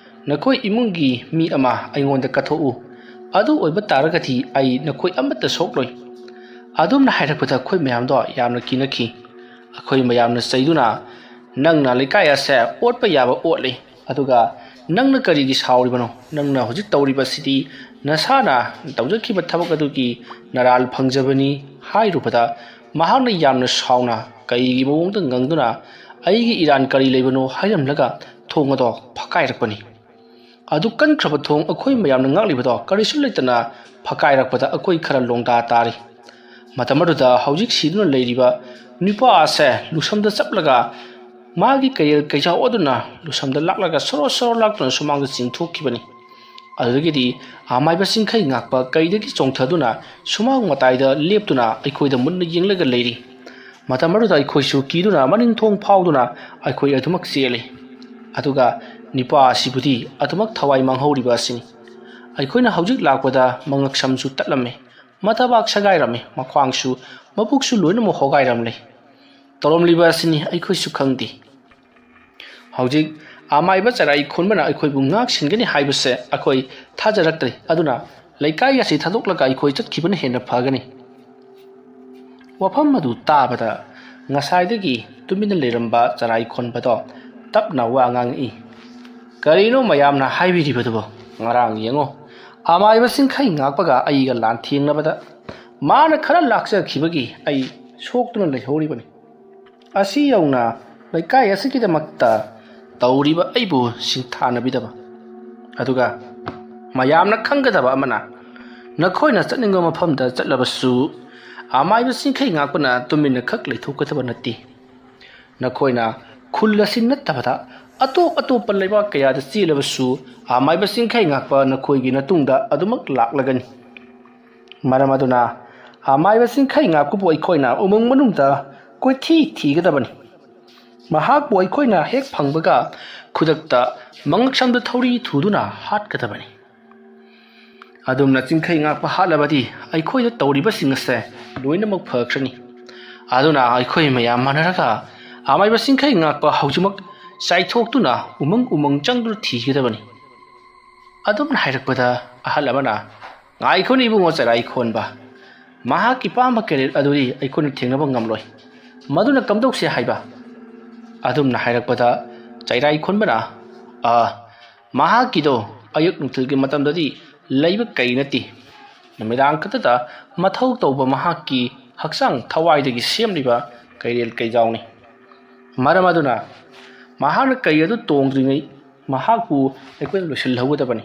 ꯅꯈꯣꯏ ꯏꯃꯨꯡꯒꯤ ꯃꯤ ꯑꯃ ꯑꯩꯉꯣꯟꯗ ꯀꯠꯊꯣꯛꯎ ꯑꯗꯨ ꯑꯣꯏꯕ ꯇꯥꯔꯒꯗꯤ ꯑꯩ ꯅꯈꯣꯏ ꯑꯃꯠꯇ ꯁꯣꯛꯂꯣꯏ ꯑꯗꯨꯝꯅ ꯍꯥꯏꯔꯛꯄꯗ ꯑꯩꯈꯣꯏ ꯃꯌꯥꯝꯗꯣ ꯌꯥꯝꯅ ꯀꯤꯅꯈꯤ ꯑꯩꯈꯣই ꯃꯌꯥꯝꯅ ꯆꯩꯗꯨꯅ ꯅꯪꯅ ꯂꯩꯀꯥꯏ ꯑꯁꯦ ꯑꯣꯠꯄ ꯌꯥꯕ ꯑꯣꯠꯂꯤ ꯑꯗꯨꯒ ꯅꯪꯅ ꯀꯔꯤꯒꯤ ꯁꯥꯎꯔꯤꯕꯅꯣ ꯅꯪꯅ ꯍꯧꯖꯤꯛ ꯇꯧꯔꯤꯕꯁꯤꯗꯤ ꯅꯁꯥꯅ ꯇꯧꯖꯈꯤꯕ ꯊꯕꯛ ꯑꯗꯨꯒꯤ ꯅꯔꯥꯜ ꯐꯪꯖꯕꯅꯤ ꯍꯥꯏꯔꯨꯕꯗ ꯃꯍꯥꯛꯅ ꯌꯥꯝꯅ ꯁꯥꯎꯅ ꯀꯩꯒꯤ ꯃꯑꯣꯡꯗ ꯉꯪꯗꯨꯅ ꯑꯩꯒꯤ ꯏꯔꯥꯟ ꯀꯔꯤ ꯂꯩꯕꯅꯣ ꯍꯥꯏꯔꯝꯂꯒ ꯊꯣꯡ ꯑꯗꯣ ꯐꯛꯀꯥꯏꯔꯛꯄꯅꯤ ꯑꯗꯨ ꯀꯟꯈ꯭ꯔꯕ ꯊꯣꯡ ꯑꯩꯈꯣꯏ ꯃꯌꯥꯝꯅ ꯉꯥꯛꯂꯤꯕꯗꯣ ꯀꯔꯤꯁꯨ ꯂꯩꯇꯅ ꯐꯛꯀꯥꯏꯔꯛꯄꯗ ꯑꯩꯈꯣꯏ ꯈꯔ ꯂꯣꯡꯗꯥ ꯇꯥꯔꯤ ꯃꯇꯝ ꯑꯗꯨꯗ ꯍꯧꯖꯤꯛ ꯁꯤꯗꯨꯅ ꯂꯩꯔꯤꯕ ꯅꯨꯄꯥ ꯑꯁꯦ ꯂꯨꯁꯝꯗ ꯆꯞꯂꯒ ꯃꯥꯒꯤ ꯀꯩꯔꯦꯜ ꯀꯩꯖꯥꯎ ꯑꯗꯨꯅ ꯂꯨꯁꯝꯗ ꯂꯥꯛꯂꯒ ꯁꯣꯔꯣ ꯁꯣꯔꯣ ꯂꯥꯛꯇꯨꯅ ꯁꯨꯃꯥꯡꯗ ꯆꯤꯡꯊꯣꯛꯈꯤꯕꯅꯤ ꯑꯗꯨꯗꯒꯤꯗꯤ ꯑꯃꯥꯏꯕ ꯆꯤꯡꯈꯩ ꯉꯥꯛꯄ ꯀꯩꯗꯒꯤ ꯆꯣꯡꯊꯗꯨꯅ ꯁꯨꯃꯥꯡ ꯃꯇꯥꯏꯗ ꯂꯦꯞꯇꯨꯅ ꯑꯩꯈꯣꯏꯗ ꯃꯨꯟꯅ ꯌꯦꯡꯂꯒ ꯂꯩꯔꯤ ꯃꯇꯝ ꯑꯗꯨꯗ ꯑꯩꯈꯣꯏꯁꯨ ꯀꯤꯗꯨꯅ ꯃꯅꯤꯡꯊꯣꯡ ꯐꯥꯎꯗꯨꯅ ꯑꯩꯈꯣꯏ ꯑꯗꯨꯃꯛ ꯆꯦꯜꯂꯤ ꯑꯗꯨꯒ ꯅꯨꯄꯥ ꯑꯁꯤꯕꯨꯗꯤ ꯑꯗꯨꯃꯛ ꯊꯋꯥꯏ ꯃꯥꯡꯍꯧꯔꯤꯕ ꯑꯁꯤꯅꯤ ꯑꯩꯈꯣꯏꯅ ꯍꯧꯖꯤꯛ ꯂꯥꯛꯄꯗ ꯃꯉꯛꯁꯝꯁꯨ ꯇꯠꯂꯝꯃꯤ ꯃꯊꯕꯥꯛ ꯁꯒꯥꯏꯔꯝꯃꯤ ꯃꯈ꯭ꯋꯥꯡꯁꯨ ꯃꯕꯨꯛꯁꯨ ꯂꯣꯏꯅꯃꯛ ꯍꯣꯒꯥꯏꯔꯝꯂꯦ ꯇꯧꯔꯝꯂꯤꯕ ꯑꯁꯤꯅꯤ ꯑꯩꯈꯣꯏꯁꯨ ꯈꯪꯗꯦ ꯍꯧꯖꯤꯛ ꯑꯃꯥꯏꯕ ꯆꯔꯥꯏ ꯈꯣꯟꯕꯅ ꯑꯩꯈꯣꯏꯕꯨ ꯉꯥꯛ ꯁꯤꯟꯒꯅꯤ ꯍꯥꯏꯕꯁꯦ ꯑꯩꯈꯣꯏ ꯊꯥꯖꯔꯛꯇ꯭ꯔꯦ ꯑꯗꯨꯅ ꯂꯩꯀꯥꯏ ꯑꯁꯤ ꯊꯥꯗꯣꯛꯂꯒ ꯑꯩꯈꯣꯏ ꯆꯠꯈꯤꯕꯅ ꯍꯦꯟꯅ ꯐꯒꯅꯤ ꯋꯥꯐꯝ ꯑꯗꯨ ꯇꯥꯕꯗ ꯉꯁꯥꯏꯗꯒꯤ ꯇꯨꯃꯤꯟꯅ ꯂꯩꯔꯝꯕ ꯆꯔꯥꯏ ꯈꯣꯟꯕꯗꯣ ꯇꯞꯅ ꯋꯥ ꯉꯥꯡꯉꯛꯏ ꯀꯔꯤꯅꯣ ꯃꯌꯥꯝꯅ ꯍꯥꯏꯕꯤꯔꯤꯕꯗꯨꯕꯣ ꯉꯔꯥꯡ ꯌꯦꯡꯉꯣ ꯑꯃꯥꯏꯕ ꯆꯤꯡꯈꯩ ꯉꯥꯛꯄꯒ ꯑꯩꯒ ꯂꯥꯟꯊꯦꯡꯅꯕꯗ ꯃꯥꯅ ꯈꯔ ꯂꯥꯛꯆꯈꯤꯕꯒꯤ ꯑꯩ ꯁꯣꯛꯇꯨꯅ ꯂꯩꯍꯧꯔꯤꯕꯅꯤ ꯑꯁꯤ ꯌꯧꯅ ꯂꯩꯀꯥꯏ ꯑꯁꯤꯒꯤꯗꯃꯛꯇ ꯇꯧꯔꯤꯕ ꯑꯩꯕꯨ ꯁꯤꯡꯊꯥꯅꯕꯤꯗꯕ ꯑꯗꯨꯒ ꯃꯌꯥꯝꯅ ꯈꯪꯒꯗꯕ ꯑꯃꯅ ꯅꯈꯣꯏꯅ ꯆꯠꯅꯤꯡꯕ ꯃꯐꯝꯗ ꯆꯠꯂꯕꯁꯨ ꯑꯃꯥꯏꯕ ꯆꯤꯡꯈꯩ ꯉꯥꯛꯄꯅ ꯇꯨꯃꯤꯟꯅ ꯈꯛ ꯂꯩꯊꯣꯛꯀꯗꯕ ꯅꯠꯇꯦ ꯅꯈꯣꯏꯅ ꯈꯨꯜ ꯑꯁꯤ ꯅꯠꯇꯕꯗ ꯑꯇꯣꯞ ꯑꯇꯣꯞꯄ ꯂꯩꯕꯥꯛ ꯀꯌꯥꯗ ꯆꯦꯜꯂꯕꯁꯨ ꯑꯃꯥꯏꯕ ꯆꯤꯡꯈꯩ ꯉꯥꯛꯄ ꯅꯈꯣꯏꯒꯤ ꯃꯇꯨꯡꯗ ꯑꯗꯨꯃꯛ ꯂꯥꯛꯂꯒꯅꯤ ꯃꯔꯝ ꯑꯗꯨꯅ ꯑꯃꯥꯏꯕ ꯆꯤꯡꯈꯩ ꯉꯥꯛꯄꯕꯨ ꯑꯩꯈꯣꯏꯅ ꯎꯃꯪ ꯃꯅꯨꯡꯗ ꯀꯣꯏꯊꯤ ꯊꯤꯒꯗꯕꯅꯤ ꯃꯍꯥꯛꯄꯨ ꯑꯩꯈꯣꯏꯅ ꯍꯦꯛ ꯐꯪꯕꯒ ꯈꯨꯗꯛꯇ ꯃꯉꯛꯁꯝꯗ ꯊꯧꯔꯤ ꯊꯨꯗꯨꯅ ꯍꯥꯠꯀꯗꯕꯅꯤ ꯑꯗꯨꯝꯅ ꯆꯤꯡꯈꯩ ꯉꯥꯛꯄ ꯍꯥꯠꯂꯕꯗꯤ ꯑꯩꯈꯣꯏꯗ ꯇꯧꯔꯤꯕꯁꯤꯡ ꯑꯁꯦ ꯂꯣꯏꯅꯃꯛ ꯐꯈ꯭ꯔꯅꯤ ꯑꯗꯨꯅ ꯑꯩꯈꯣꯏ ꯃꯌꯥꯝ ꯃꯥꯟꯅꯔꯒ ꯑꯃꯥꯏꯕ ꯆꯤꯡꯈꯩ ꯉꯥꯛꯄ ꯍꯧꯖꯤꯛꯃꯛ ꯆꯥꯏꯊꯣꯛꯇꯨꯅ ꯎꯃꯪ ꯆꯪꯗꯨꯅ ꯊꯤꯒꯗꯕꯅꯤ ꯑꯗꯨꯝꯅ ꯍꯥꯏꯔꯛꯄꯗ ꯑꯍꯜ ꯑꯃꯅ ꯉꯥꯏꯈꯣꯅꯤ ꯏꯕꯨꯡꯉꯣ ꯆꯔꯥꯏ ꯈꯣꯟꯕ ꯃꯍꯥꯛꯀꯤ ꯄꯥꯝꯕ ꯀꯦꯔꯦꯠ ꯑꯗꯨꯗꯤ ꯑꯩꯈꯣꯏꯅ ꯊꯦꯡꯅꯕ ꯉꯝꯂꯣꯏ ꯃꯗꯨꯅ ꯀꯝꯗꯧꯁꯦ ꯍꯥꯏꯕ ꯑꯗꯨꯝꯅ ꯍꯥꯏꯔꯛꯄꯗ ꯆꯩꯔꯥꯏ ꯈꯣꯟꯕꯅ ꯃꯍꯥꯛꯀꯤꯗꯣ ꯑꯌꯨꯛ ꯅꯨꯡꯊꯤꯜꯒꯤ ꯃꯇꯝꯗꯗꯤ ꯂꯩꯕ ꯀꯩ ꯅꯠꯇꯦ ꯅꯨꯃꯤꯗꯥꯡ ꯈꯛꯇꯗ ꯃꯊꯧ ꯇꯧꯕ ꯃꯍꯥꯛꯀꯤ ꯍꯛꯆꯥꯡ ꯊꯋꯥꯏꯗꯒꯤ ꯁꯦꯝꯂꯤꯕ ꯀꯩꯔꯦꯜ ꯀꯩꯖꯥꯎꯅꯤ ꯃꯔꯝ ꯑꯗꯨꯅ ꯃꯍꯥꯛꯅ ꯀꯩ ꯑꯗꯨ ꯇꯣꯡꯗ꯭ꯔꯤꯉꯩ ꯃꯍꯥꯛꯄꯨ ꯑꯩꯈꯣꯏꯅ ꯂꯣꯏꯁꯤꯜꯍꯧꯒꯗꯕꯅꯤ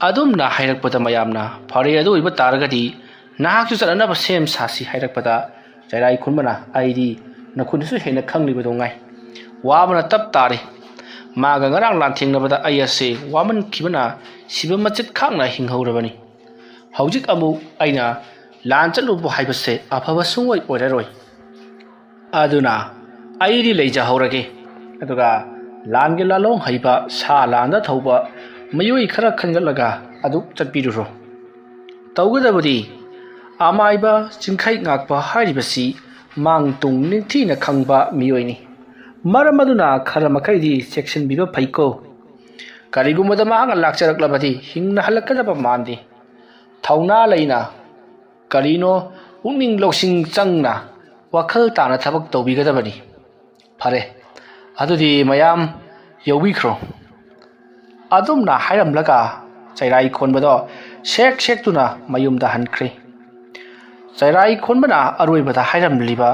ꯑꯗꯨꯝꯅ ꯍꯥꯏꯔꯛꯄꯗ ꯃꯌꯥꯝꯅ ꯐꯔꯦ ꯑꯗꯨ ꯑꯣꯏꯕ ꯇꯥꯔꯒꯗꯤ ꯅꯍꯥꯛꯁꯨ ꯆꯠꯅꯅꯕ ꯁꯦꯝ ꯁꯥꯁꯤ ꯍꯥꯏꯔꯛꯄꯗ ꯆꯩꯔꯥꯏ ꯈꯨꯟꯕꯅ ꯑꯩꯗꯤ ꯅꯈꯣꯏꯅꯁꯨ ꯍꯦꯟꯅ ꯈꯪꯂꯤꯕꯗꯣ ꯉꯥꯏ ꯋꯥꯕꯅ ꯇꯞ ꯇꯥꯔꯦ ꯃꯥꯒ ꯉꯔꯥꯡ ꯂꯥꯟꯊꯦꯡꯅꯕꯗ ꯑꯩ ꯑꯁꯦ ꯋꯥꯃꯟꯈꯤꯕꯅ ꯁꯤꯕ ꯃꯆꯦꯠ ꯈꯥꯛꯅ ꯍꯤꯡꯍꯧꯔꯕꯅꯤ ꯍꯧꯖꯤꯛ ꯑꯃꯨꯛ ꯑꯩꯅ ꯂꯥꯟ ꯆꯠꯂꯨꯕ ꯍꯥꯏꯕꯁꯦ ꯑꯐꯕ ꯁꯨꯡꯑꯣꯏ ꯑꯣꯏꯔꯔꯣꯏ ꯑꯗꯨꯅ ꯑꯩꯗꯤ ꯂꯩꯖꯍꯧꯔꯒꯦ ꯑꯗꯨꯒ ꯂꯥꯟꯒꯤ ꯂꯥꯂꯣꯡ ꯍꯩꯕ ꯁꯥ ꯂꯥꯟꯗ ꯊꯧꯕ ꯃꯤꯑꯣꯏ ꯈꯔ ꯈꯟꯒꯠꯂꯒ ꯑꯗꯨ ꯆꯠꯄꯤꯔꯨꯔꯣ ꯇꯧꯒꯗꯕꯗꯤ ꯑꯃꯥꯏꯕ ꯆꯤꯡꯈꯩ ꯉꯥꯛꯄ ꯍꯥꯏꯔꯤꯕꯁꯤ ꯃꯥꯡ ꯇꯨꯡ ꯅꯤꯡꯊꯤꯅ ꯈꯪꯕ ꯃꯤꯑꯣꯏꯅꯤ ꯃꯔꯝ ꯑꯗꯨꯅ ꯈꯔ ꯃꯈꯩꯗꯤ ꯆꯦꯛꯁꯤꯟꯕꯤꯕ ꯐꯩꯀꯣ ꯀꯔꯤꯒꯨꯝꯕꯗ ꯃꯍꯥꯛꯅ ꯂꯥꯛꯆꯔꯛꯂꯕꯗꯤ ꯍꯤꯡꯅ ꯍꯜꯂꯛꯀꯗꯕ ꯃꯥꯟꯗꯦ ꯊꯧꯅꯥ ꯂꯩꯅ ꯀꯔꯤꯅꯣ ꯄꯨꯛꯅꯤꯡ ꯂꯧꯁꯤꯡ ꯆꯪꯅ ꯋꯥꯈꯜ ꯇꯥꯅ ꯊꯕꯛ ꯇꯧꯕꯤꯒꯗꯕꯅꯤ ꯐꯔꯦ ꯑꯗꯨꯗꯤ ꯃꯌꯥꯝ ꯌꯧꯕꯤꯈ꯭ꯔꯣ ꯑꯗꯨꯝꯅ ꯍꯥꯏꯔꯝꯂꯒ ꯆꯩꯔꯥꯏ ꯈꯣꯟꯕꯗꯣ ꯁꯦꯛꯇꯨꯅ ꯃꯌꯨꯝꯗ ꯍꯟꯈ꯭ꯔꯦ ꯆꯩꯔꯥꯏ ꯈꯣꯟꯕꯅ ꯑꯔꯣꯏꯕꯗ ꯍꯥꯏꯔꯝꯂꯤꯕ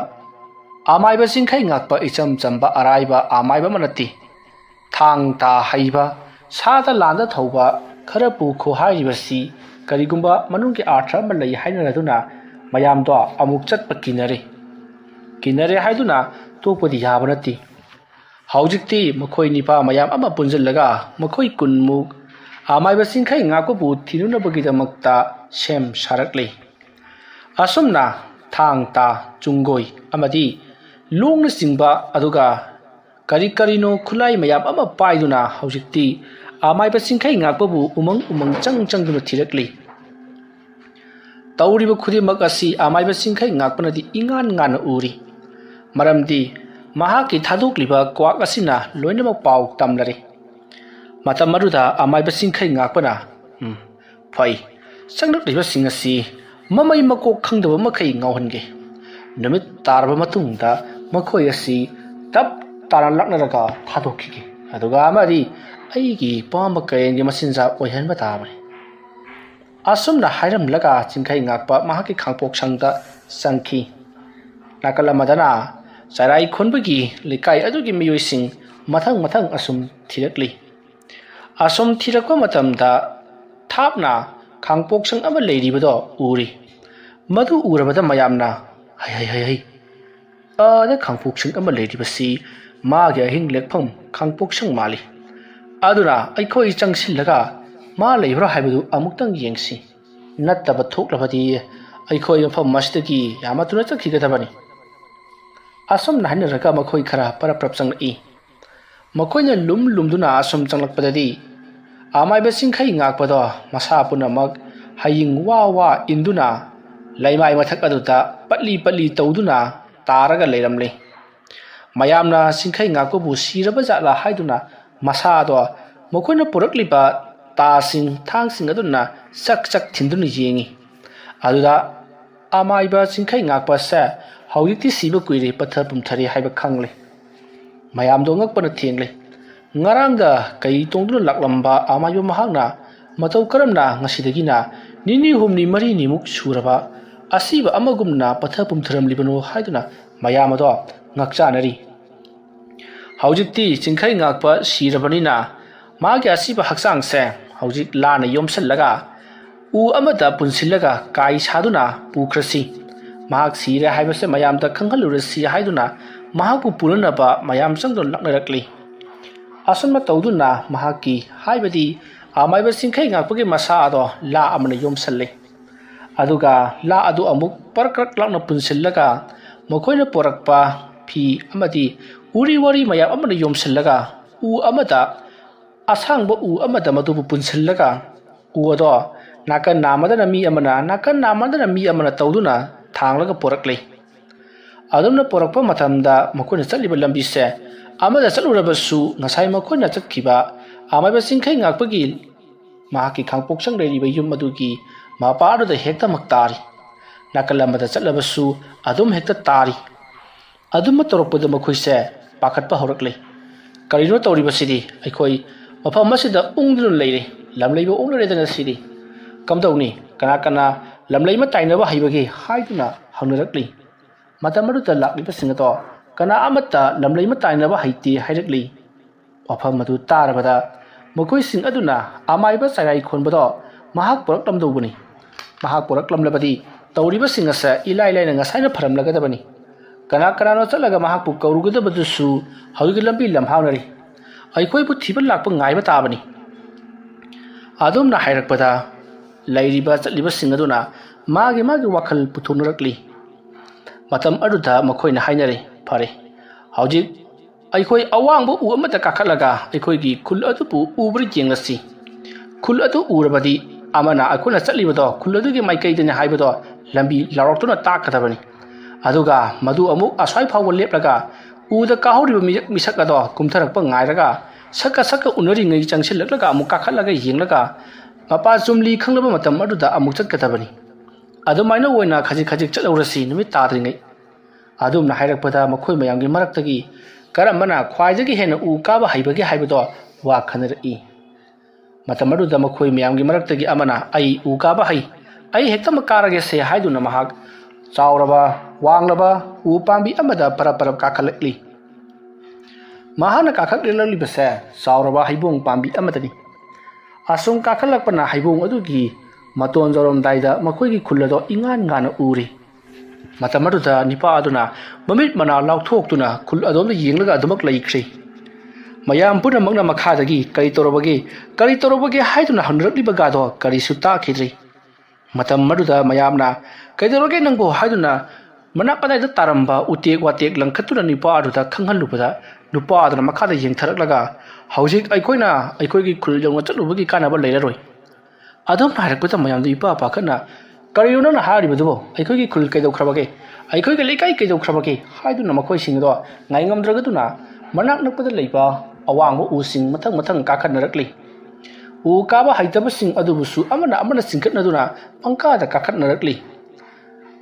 ꯑꯃꯥꯏꯕ ꯆꯤꯡꯈꯩ ꯉꯥꯛꯄ ꯏꯆꯝ ꯆꯝꯕ ꯑꯔꯥꯏꯕ ꯑꯃꯥꯏꯕ ꯑꯃ ꯅꯠꯇꯦ ꯊꯥꯡ ꯇꯥ ꯍꯩꯕ ꯁꯥꯗ ꯂꯥꯟꯗ ꯊꯧꯕ ꯈꯔ ꯄꯨꯈꯣ ꯍꯥꯏꯔꯤꯕꯁꯤ ꯀꯔꯤꯒꯨꯝꯕ ꯃꯅꯨꯡꯒꯤ ꯑꯥꯔꯊ ꯑꯃ ꯂꯩ ꯍꯥꯏꯅꯔꯗꯨꯅ ꯃꯌꯥꯝꯗꯣ ꯑꯃꯨꯛ ꯆꯠꯄ ꯀꯤꯅꯔꯦ ꯍꯥꯏꯗꯨꯅ ꯇꯣꯛꯄꯗꯤ ꯌꯥꯕ ꯅꯠꯇꯦ ꯍꯧꯖꯤꯛꯇꯤ ꯃꯈꯣꯏ ꯅꯤꯄꯥ ꯃꯌꯥꯝ ꯑꯃ ꯄꯨꯟꯁꯤꯜꯂꯒ ꯃꯈꯣꯏ ꯀꯨꯟꯃꯨꯛ ꯑꯃꯥꯏꯕ ꯆꯤꯡꯈꯩ ꯉꯥꯛꯄꯕꯨ ꯊꯤꯅꯅꯕꯒꯤꯗꯃꯛꯇ ꯁꯦꯝ ꯁꯥꯔꯛꯂꯤ ꯑꯁꯨꯝꯅ ꯊꯥꯡ ꯇꯥ ꯆꯨꯡꯒꯣꯏ ꯑꯃꯗꯤ ꯂꯣꯡꯅ ꯆꯤꯡꯕ ꯑꯗꯨꯒ ꯀꯔꯤꯅꯣ ꯈꯨꯠꯂꯥꯏ ꯃꯌꯥꯝ ꯑꯃ ꯄꯥꯏꯗꯨꯅ ꯍꯧꯖꯤꯛꯇꯤ ꯑꯃꯥꯏꯕ ꯆꯤꯡꯈꯩ ꯉꯥꯛꯄꯕꯨ ꯎꯃꯪ ꯆꯪꯗꯨꯅ ꯊꯤꯔꯛꯂꯤ ꯇꯧꯔꯤꯕ ꯈꯨꯗꯤꯡꯃꯛ ꯑꯁꯤ ꯑꯃꯥꯏꯕ ꯆꯤꯡꯈꯩ ꯉꯥꯛꯄꯅꯗꯤ ꯏꯉꯥꯟ ꯉꯥꯟꯅ ꯎꯔꯤ ꯃꯔꯝꯗꯤ ꯃꯍꯥꯛꯀꯤ ꯊꯥꯗꯣꯛꯂꯤꯕ ꯀ꯭ꯋꯥꯛ ꯑꯁꯤꯅ ꯂꯣꯏꯅꯃꯛ ꯄꯥꯎ ꯇꯝꯂꯔꯤ ꯃꯇꯝ ꯑꯗꯨꯗ ꯑꯃꯥꯏꯕ ꯆꯤꯡꯈꯩ ꯉꯥꯛꯄꯅ ꯐꯩ ꯆꯪꯂꯛꯂꯤꯕꯁꯤꯡ ꯑꯁꯤ ꯃꯃꯩ ꯃꯀꯣꯛ ꯈꯪꯗꯕ ꯃꯈꯩ ꯉꯥꯎꯍꯟꯒꯦ ꯅꯨꯃꯤꯠ ꯇꯥꯔꯕ ꯃꯇꯨꯡꯗ ꯃꯈꯣꯏ ꯑꯁꯤ ꯇꯞ ꯇꯥꯅ ꯂꯥꯛꯅꯔꯒ ꯊꯥꯗꯣꯛꯈꯤꯒꯦ ꯑꯗꯨꯒ ꯑꯃꯗꯤ ꯑꯩꯒꯤ ꯄꯥꯝꯕ ꯀꯩꯔꯦꯟꯒꯤ ꯃꯆꯤꯟꯖꯥꯛ ꯑꯣꯏꯍꯟꯕ ꯇꯥꯕꯅꯤ asumna hairam laga chingkhai ngakpa mahaki khangpok sangda sangki nakala madana sarai khonbagi likai adugi miyoi sing mathang asum thirakli asum thirakpa matamda thapna khangpok sang ama leiribado uri madu urabada mayamna hai ada khangpok sang ama leiribasi मागे हिंग लेखफम खांगपोक संग माली अदुना अखोई चंगसिलगा मा Lebra हाइबदु अमुक्तंग येंगसी नत्तब थोक्लबदि अखोई मफम मस्तगी यामतुना चखिगदबनी असम नाहनरगा मखोई खरा परप्रप Sangai मखोइना लुमदुना Assam चंगलकपददि आमाइबा सिंखै ngakpado masa punamak haying wa induna laimai mathak aduta patli tawduna taraga leiramle mayamna singkhai ngakpu siraba jala haiduna masa do mokoina purakliba ta sing thang sing aduna sak thinduni yengi aduda amaiba singkhai ngakpa sa hawikti siba kuiri pathar pumthari haiba khangle mayam do ngakpana thengle ngarangda kai tongduna laklamba amaiba mahakna matau karamna ngasidagina nini humni mari nimuk suraba asiba amagumna pathar pumtharam libano haiduna mayam do ngakchanari haujikti chingkhai ngakpa sirabanina magi asiba haksang se haujik lana yomsallaga u amada punsillaga kai saduna pukrasi mahak sire haibase mayamda khanghalurasi haiduna mahaku puranaba mayam sangdon laknarakli asanma tawduna mahaki haibadi amaiba singkhai ngakpagi masa ado la amana yomsalle aduga la adu amuk parkrak lakna punsillaga mokoina porakpa phi amadi uri wari mayam amana yomsallaga u amada asangba u amada madu punsillaga u ado nakan namadana mi amana tawduna thanglaga porakle adumna porakpa matamda mokoina chaliba lambi se amada chalurabasu ngasai mokoina chakkiba amaiba singkhai ngakpagi mahaki khangpok sang leiriba yum adugi mapadu da hekta maktari nakalamada chalabasu adum hekta tari adum torokpada mokhoise pakhatpa horakle karino tawribasidi aikhoi mafam masida ungdun leire lamleiba ungredana sidi kamdawni kana lamleima tainaba haibagi haiduna hangnarakli matamadu ta lakliba singato kana amata lamleima tainaba haiti hairakli mafam madu tarabada mokoi sing aduna amaiba sarai khonbado mahak poraklamdobuni mahak poraklamlabadi tawriba singasa ilai ngasaina pharamlagadabani kana no chalaga mahakpu kaurugadabadussu haugi lambi lamhaunari aikhoi bu thibal lakpa ngaiba tabani adumna hairakpada lairiba chaliba singaduna magi wakhal puthunarakli matam aduda makhoina hainare phare hauji aikhoi awangbu u amata kakhalaga aikhoi gi khul adu ubri jengasi khul adu urabadi amana akhuna chalibado khul adu gi maikai dene haibado lambi laroktuna takadabani aduga madu amuk aswai phawal leplaga uda kahoriba misak ado kumtharakpa ngairaga saka unari ngai changsilaga amuk kakhalaga yenglaga mapa chumli khanglaba matam aduda amuk chatkadabani adumaina oina khajik chalaurasi numit tadringai adumna hairakpada makhoi mayamgi maraktagi karambana khwaijagi hena u kaba haibagi haibado wa khanari matam aduda makhoi mayamgi maraktagi amana ai u kaba hai ai hektam karage se haiduna mahak chauraba wanglaba u pambi amada parap kakhalakli mahana kakhakleli base chauraba haibong pambi amadani asung kakhalakpana haibong adugi maton jorom daida makhoigi khulado ingan ngana uri matamaduda nipa aduna mamit mana laukthokuna khul adom yenglaga adumak laikri mayam puna magna makhadagi kari torobage haiduna hanrakli bagado kari suta khidri matam maduda mayamna kaidoroge nangbo haiduna manapada da taramba utek watek langkhatuna nipa aduda khanghalubada nupa aduna makhada yengtharaklaga haujik aikoigi khul jongna chalubagi kanaba leiraroi adom harakpata mayamda ipa pakhana kariyona na haribadubo aikoigi khul kaidokhrabage aikoigi lekai kaidokhrabage haiduna makhoi singdo ngaingamdragaduna manak nakpada leiba awangbo using mathang kakhannarakli u kaba haitaba sing adubusu amana singkhatnaduna pangkada kakhatnarakli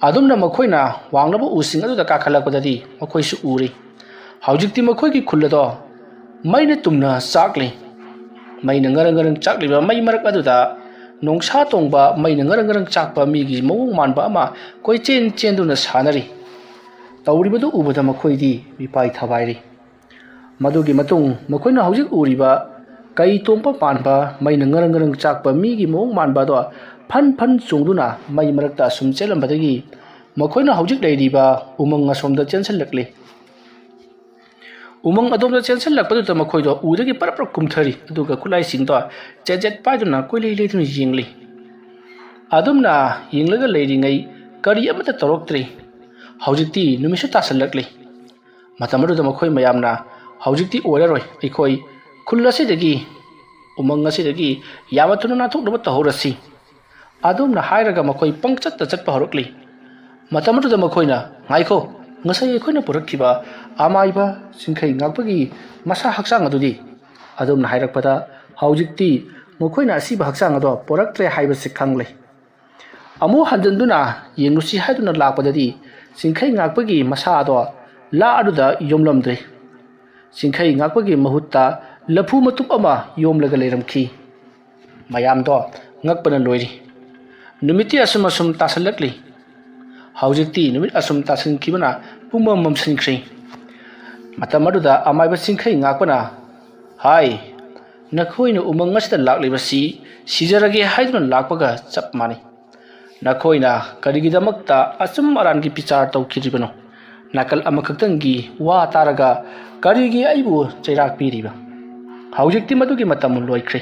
adumna makhoina wanglaba using aduda kakhalakpadadi makhoisu uri haujikti makhoigi khullado maina tumna chakli maina ngarang chakliba mai marak aduda ꯅꯣꯡꯁꯥ ꯇꯣꯡꯕ ꯃꯩꯅ ꯉꯔꯪ ꯉꯔꯪ ꯆꯥꯛꯄ ꯃꯤꯒꯤ ꯃꯑꯣꯡ ꯃꯥꯟꯕ ꯑꯃ ꯀꯣꯏꯆꯦꯟ ꯆꯦꯟꯗꯨꯅ ꯁꯥꯟꯅꯔꯤ ꯇꯧꯔꯤꯕꯗꯨ ꯎꯕꯗ ꯃꯈꯣꯏꯗꯤ ꯃꯤꯄꯥꯏ ꯊꯕꯥꯏꯔꯤ ꯃꯗꯨꯒꯤ ꯃꯇꯨꯡ ꯃꯈꯣꯏꯅ ꯍꯧꯖꯤꯛ ꯎꯔꯤꯕ ꯀꯩ ꯇꯣꯡꯄ ꯄꯥꯟꯕ ꯃꯩꯅ ꯉꯔꯪ ꯉꯔꯪ ꯆꯥꯛꯄ ꯃꯤꯒꯤ ꯃꯑꯣꯡ ꯃꯥꯟꯕ ꯑꯗꯣ ꯐꯟ ꯐꯟ ꯆꯣꯡꯗꯨꯅ ꯃꯩ ꯃꯔꯛꯇ ꯑꯁꯨꯝ ꯆꯦꯜꯂꯝꯕꯗꯒꯤ ꯃꯈꯣꯏꯅ ꯍꯧꯖꯤꯛ ꯂꯩꯔꯤꯕ ꯎꯃꯪ ꯑꯁꯣꯝꯗ ꯆꯦꯟꯁꯤꯜꯂꯛꯂꯤ ꯎꯃꯪ ꯑꯗꯣꯝꯗ ꯆꯦꯟꯁꯤꯜꯂꯛꯄꯗꯨꯗ ꯃꯈꯣꯏꯗꯣ ꯎꯗꯒꯤ ꯄꯔꯞ ꯄꯔꯞ ꯀꯨꯝꯊꯔꯤ ꯑꯗꯨꯒ ꯈꯨꯠꯂꯥꯏꯁꯤꯡꯗꯣ ꯆꯦꯠ ꯄꯥꯏꯗꯨꯅ ꯀꯣꯏꯂꯩ ꯂꯩꯗꯨꯅ ꯌꯦꯡꯂꯤ ꯑꯗꯨꯝꯅ ꯌꯦꯡꯂꯒ ꯂꯩꯔꯤꯉꯩ ꯀꯔꯤ ꯑꯃꯠꯇ ꯇꯧꯔꯛꯇ꯭ꯔꯤ ꯍꯧꯖꯤꯛꯇꯤ ꯅꯨꯃꯤꯠꯁꯨ ꯇꯥꯁꯜꯂꯛꯂꯤ ꯃꯇꯝ ꯑꯗꯨꯗ ꯃꯈꯣꯏ ꯃꯌꯥꯝꯅ ꯍꯧꯖꯤꯛꯇꯤ ꯑꯣꯏꯔꯔꯣꯏ ꯑꯩꯈꯣꯏ ꯈꯨꯜ ꯑꯁꯤꯗꯒꯤ ꯎꯃꯪ ꯑꯁꯤꯗꯒꯤ ꯌꯥꯝꯅ ꯊꯨꯅ ꯅꯥꯟꯊꯣꯛꯅꯕ ꯇꯧꯍꯧꯔꯁꯤ ꯑꯗꯨꯝꯅ ꯍꯥꯏꯔꯒ ꯃꯈꯣꯏ ꯄꯪꯆꯠꯇ ꯆꯠꯄ ꯍꯧꯔꯛꯂꯤ ꯃꯇꯝ ꯑꯗꯨꯗ ꯃꯈꯣꯏꯅ ꯉꯥꯏꯈꯣ ꯉꯁꯥꯏ ꯑꯩꯈꯣꯏꯅ ꯄꯨꯔꯛꯈꯤꯕ ꯑꯃꯥꯏꯕ ꯆꯤꯡꯈꯩ ꯉꯥꯛꯄꯒꯤ ꯃꯁꯥ ꯍꯛꯆꯥꯡ ꯑꯗꯨꯗꯤ ꯑꯗꯨꯝꯅ ꯍꯥꯏꯔꯛꯄꯗ ꯍꯧꯖꯤꯛꯇꯤ ꯃꯈꯣꯏꯅ ꯑꯁꯤꯕ ꯍꯛꯆꯥꯡ ꯑꯗꯣ ꯄꯨꯔꯛꯇ꯭ꯔꯦ ꯍꯥꯏꯕꯁꯤ ꯈꯪꯂꯦ ꯑꯃꯨꯛ ꯍꯟꯖꯤꯟꯗꯨꯅ ꯌꯦꯡꯂꯨꯁꯤ ꯍꯥꯏꯗꯨꯅ ꯂꯥꯛꯄꯗꯗꯤ ꯆꯤꯡꯈꯩ ꯉꯥꯛꯄꯒꯤ ꯃꯁꯥ ꯑꯗꯣ ꯂꯥ ꯑꯗꯨꯗ ꯌꯣꯝꯂꯝꯗ꯭ꯔꯦ ꯆꯤꯡꯈꯩ ꯉꯥꯛꯄꯒꯤ ꯃꯍꯨꯠꯇ ꯂꯐꯨ ꯃꯇꯨꯞ ꯑꯃ ꯌꯣꯝꯂꯒ ꯂꯩꯔꯝꯈꯤ ꯃꯌꯥꯝꯗꯣ ꯉꯛꯄꯅ ꯂꯣꯏꯔꯤ ꯅꯨꯃꯤꯠꯇꯤ ꯑꯁꯨꯝ ꯇꯥꯁꯜꯂꯛꯂꯤ ꯍꯧꯖꯤꯛꯇꯤ ꯅꯨꯃꯤꯠ ꯑꯁꯨꯝ ꯇꯥꯁꯤꯟꯈꯤꯕꯅ ꯄꯨꯡꯃꯝ ꯃꯝꯁꯤꯟꯈ꯭ꯔꯦ ꯃꯇꯝ ꯑꯗꯨꯗ ꯑꯃꯥꯏꯕ ꯆꯤꯡꯈꯩ ꯉꯥꯛꯄꯅ ꯍꯥꯏ ꯅꯈꯣꯏꯅ ꯎꯃꯪ ꯑꯁꯤꯗ ꯂꯥꯛꯂꯤꯕꯁꯤ ꯁꯤꯖꯔꯒꯦ ꯍꯥꯏꯗꯨꯅ ꯂꯥꯛꯄꯒ ꯆꯞ ꯃꯥꯟꯅꯩ ꯅꯈꯣꯏꯅ ꯀꯔꯤꯒꯤꯗꯃꯛꯇ ꯑꯆꯨꯝ ꯑꯔꯥꯟꯒꯤ ꯕꯤꯆꯥꯔ ꯇꯧꯈꯤꯗ꯭ꯔꯤꯕꯅꯣ ꯅꯥꯀꯜ ꯑꯃꯈꯛꯇꯪꯒꯤ ꯋꯥ ꯇꯥꯔꯒ ꯀꯔꯤꯒꯤ ꯑꯩꯕꯨ ꯆꯩꯔꯥꯛ ꯄꯤꯔꯤꯕ ꯍꯧꯖꯤꯛꯇꯤ ꯃꯗꯨꯒꯤ ꯃꯇꯝ ꯂꯣꯏꯈ꯭ꯔꯦ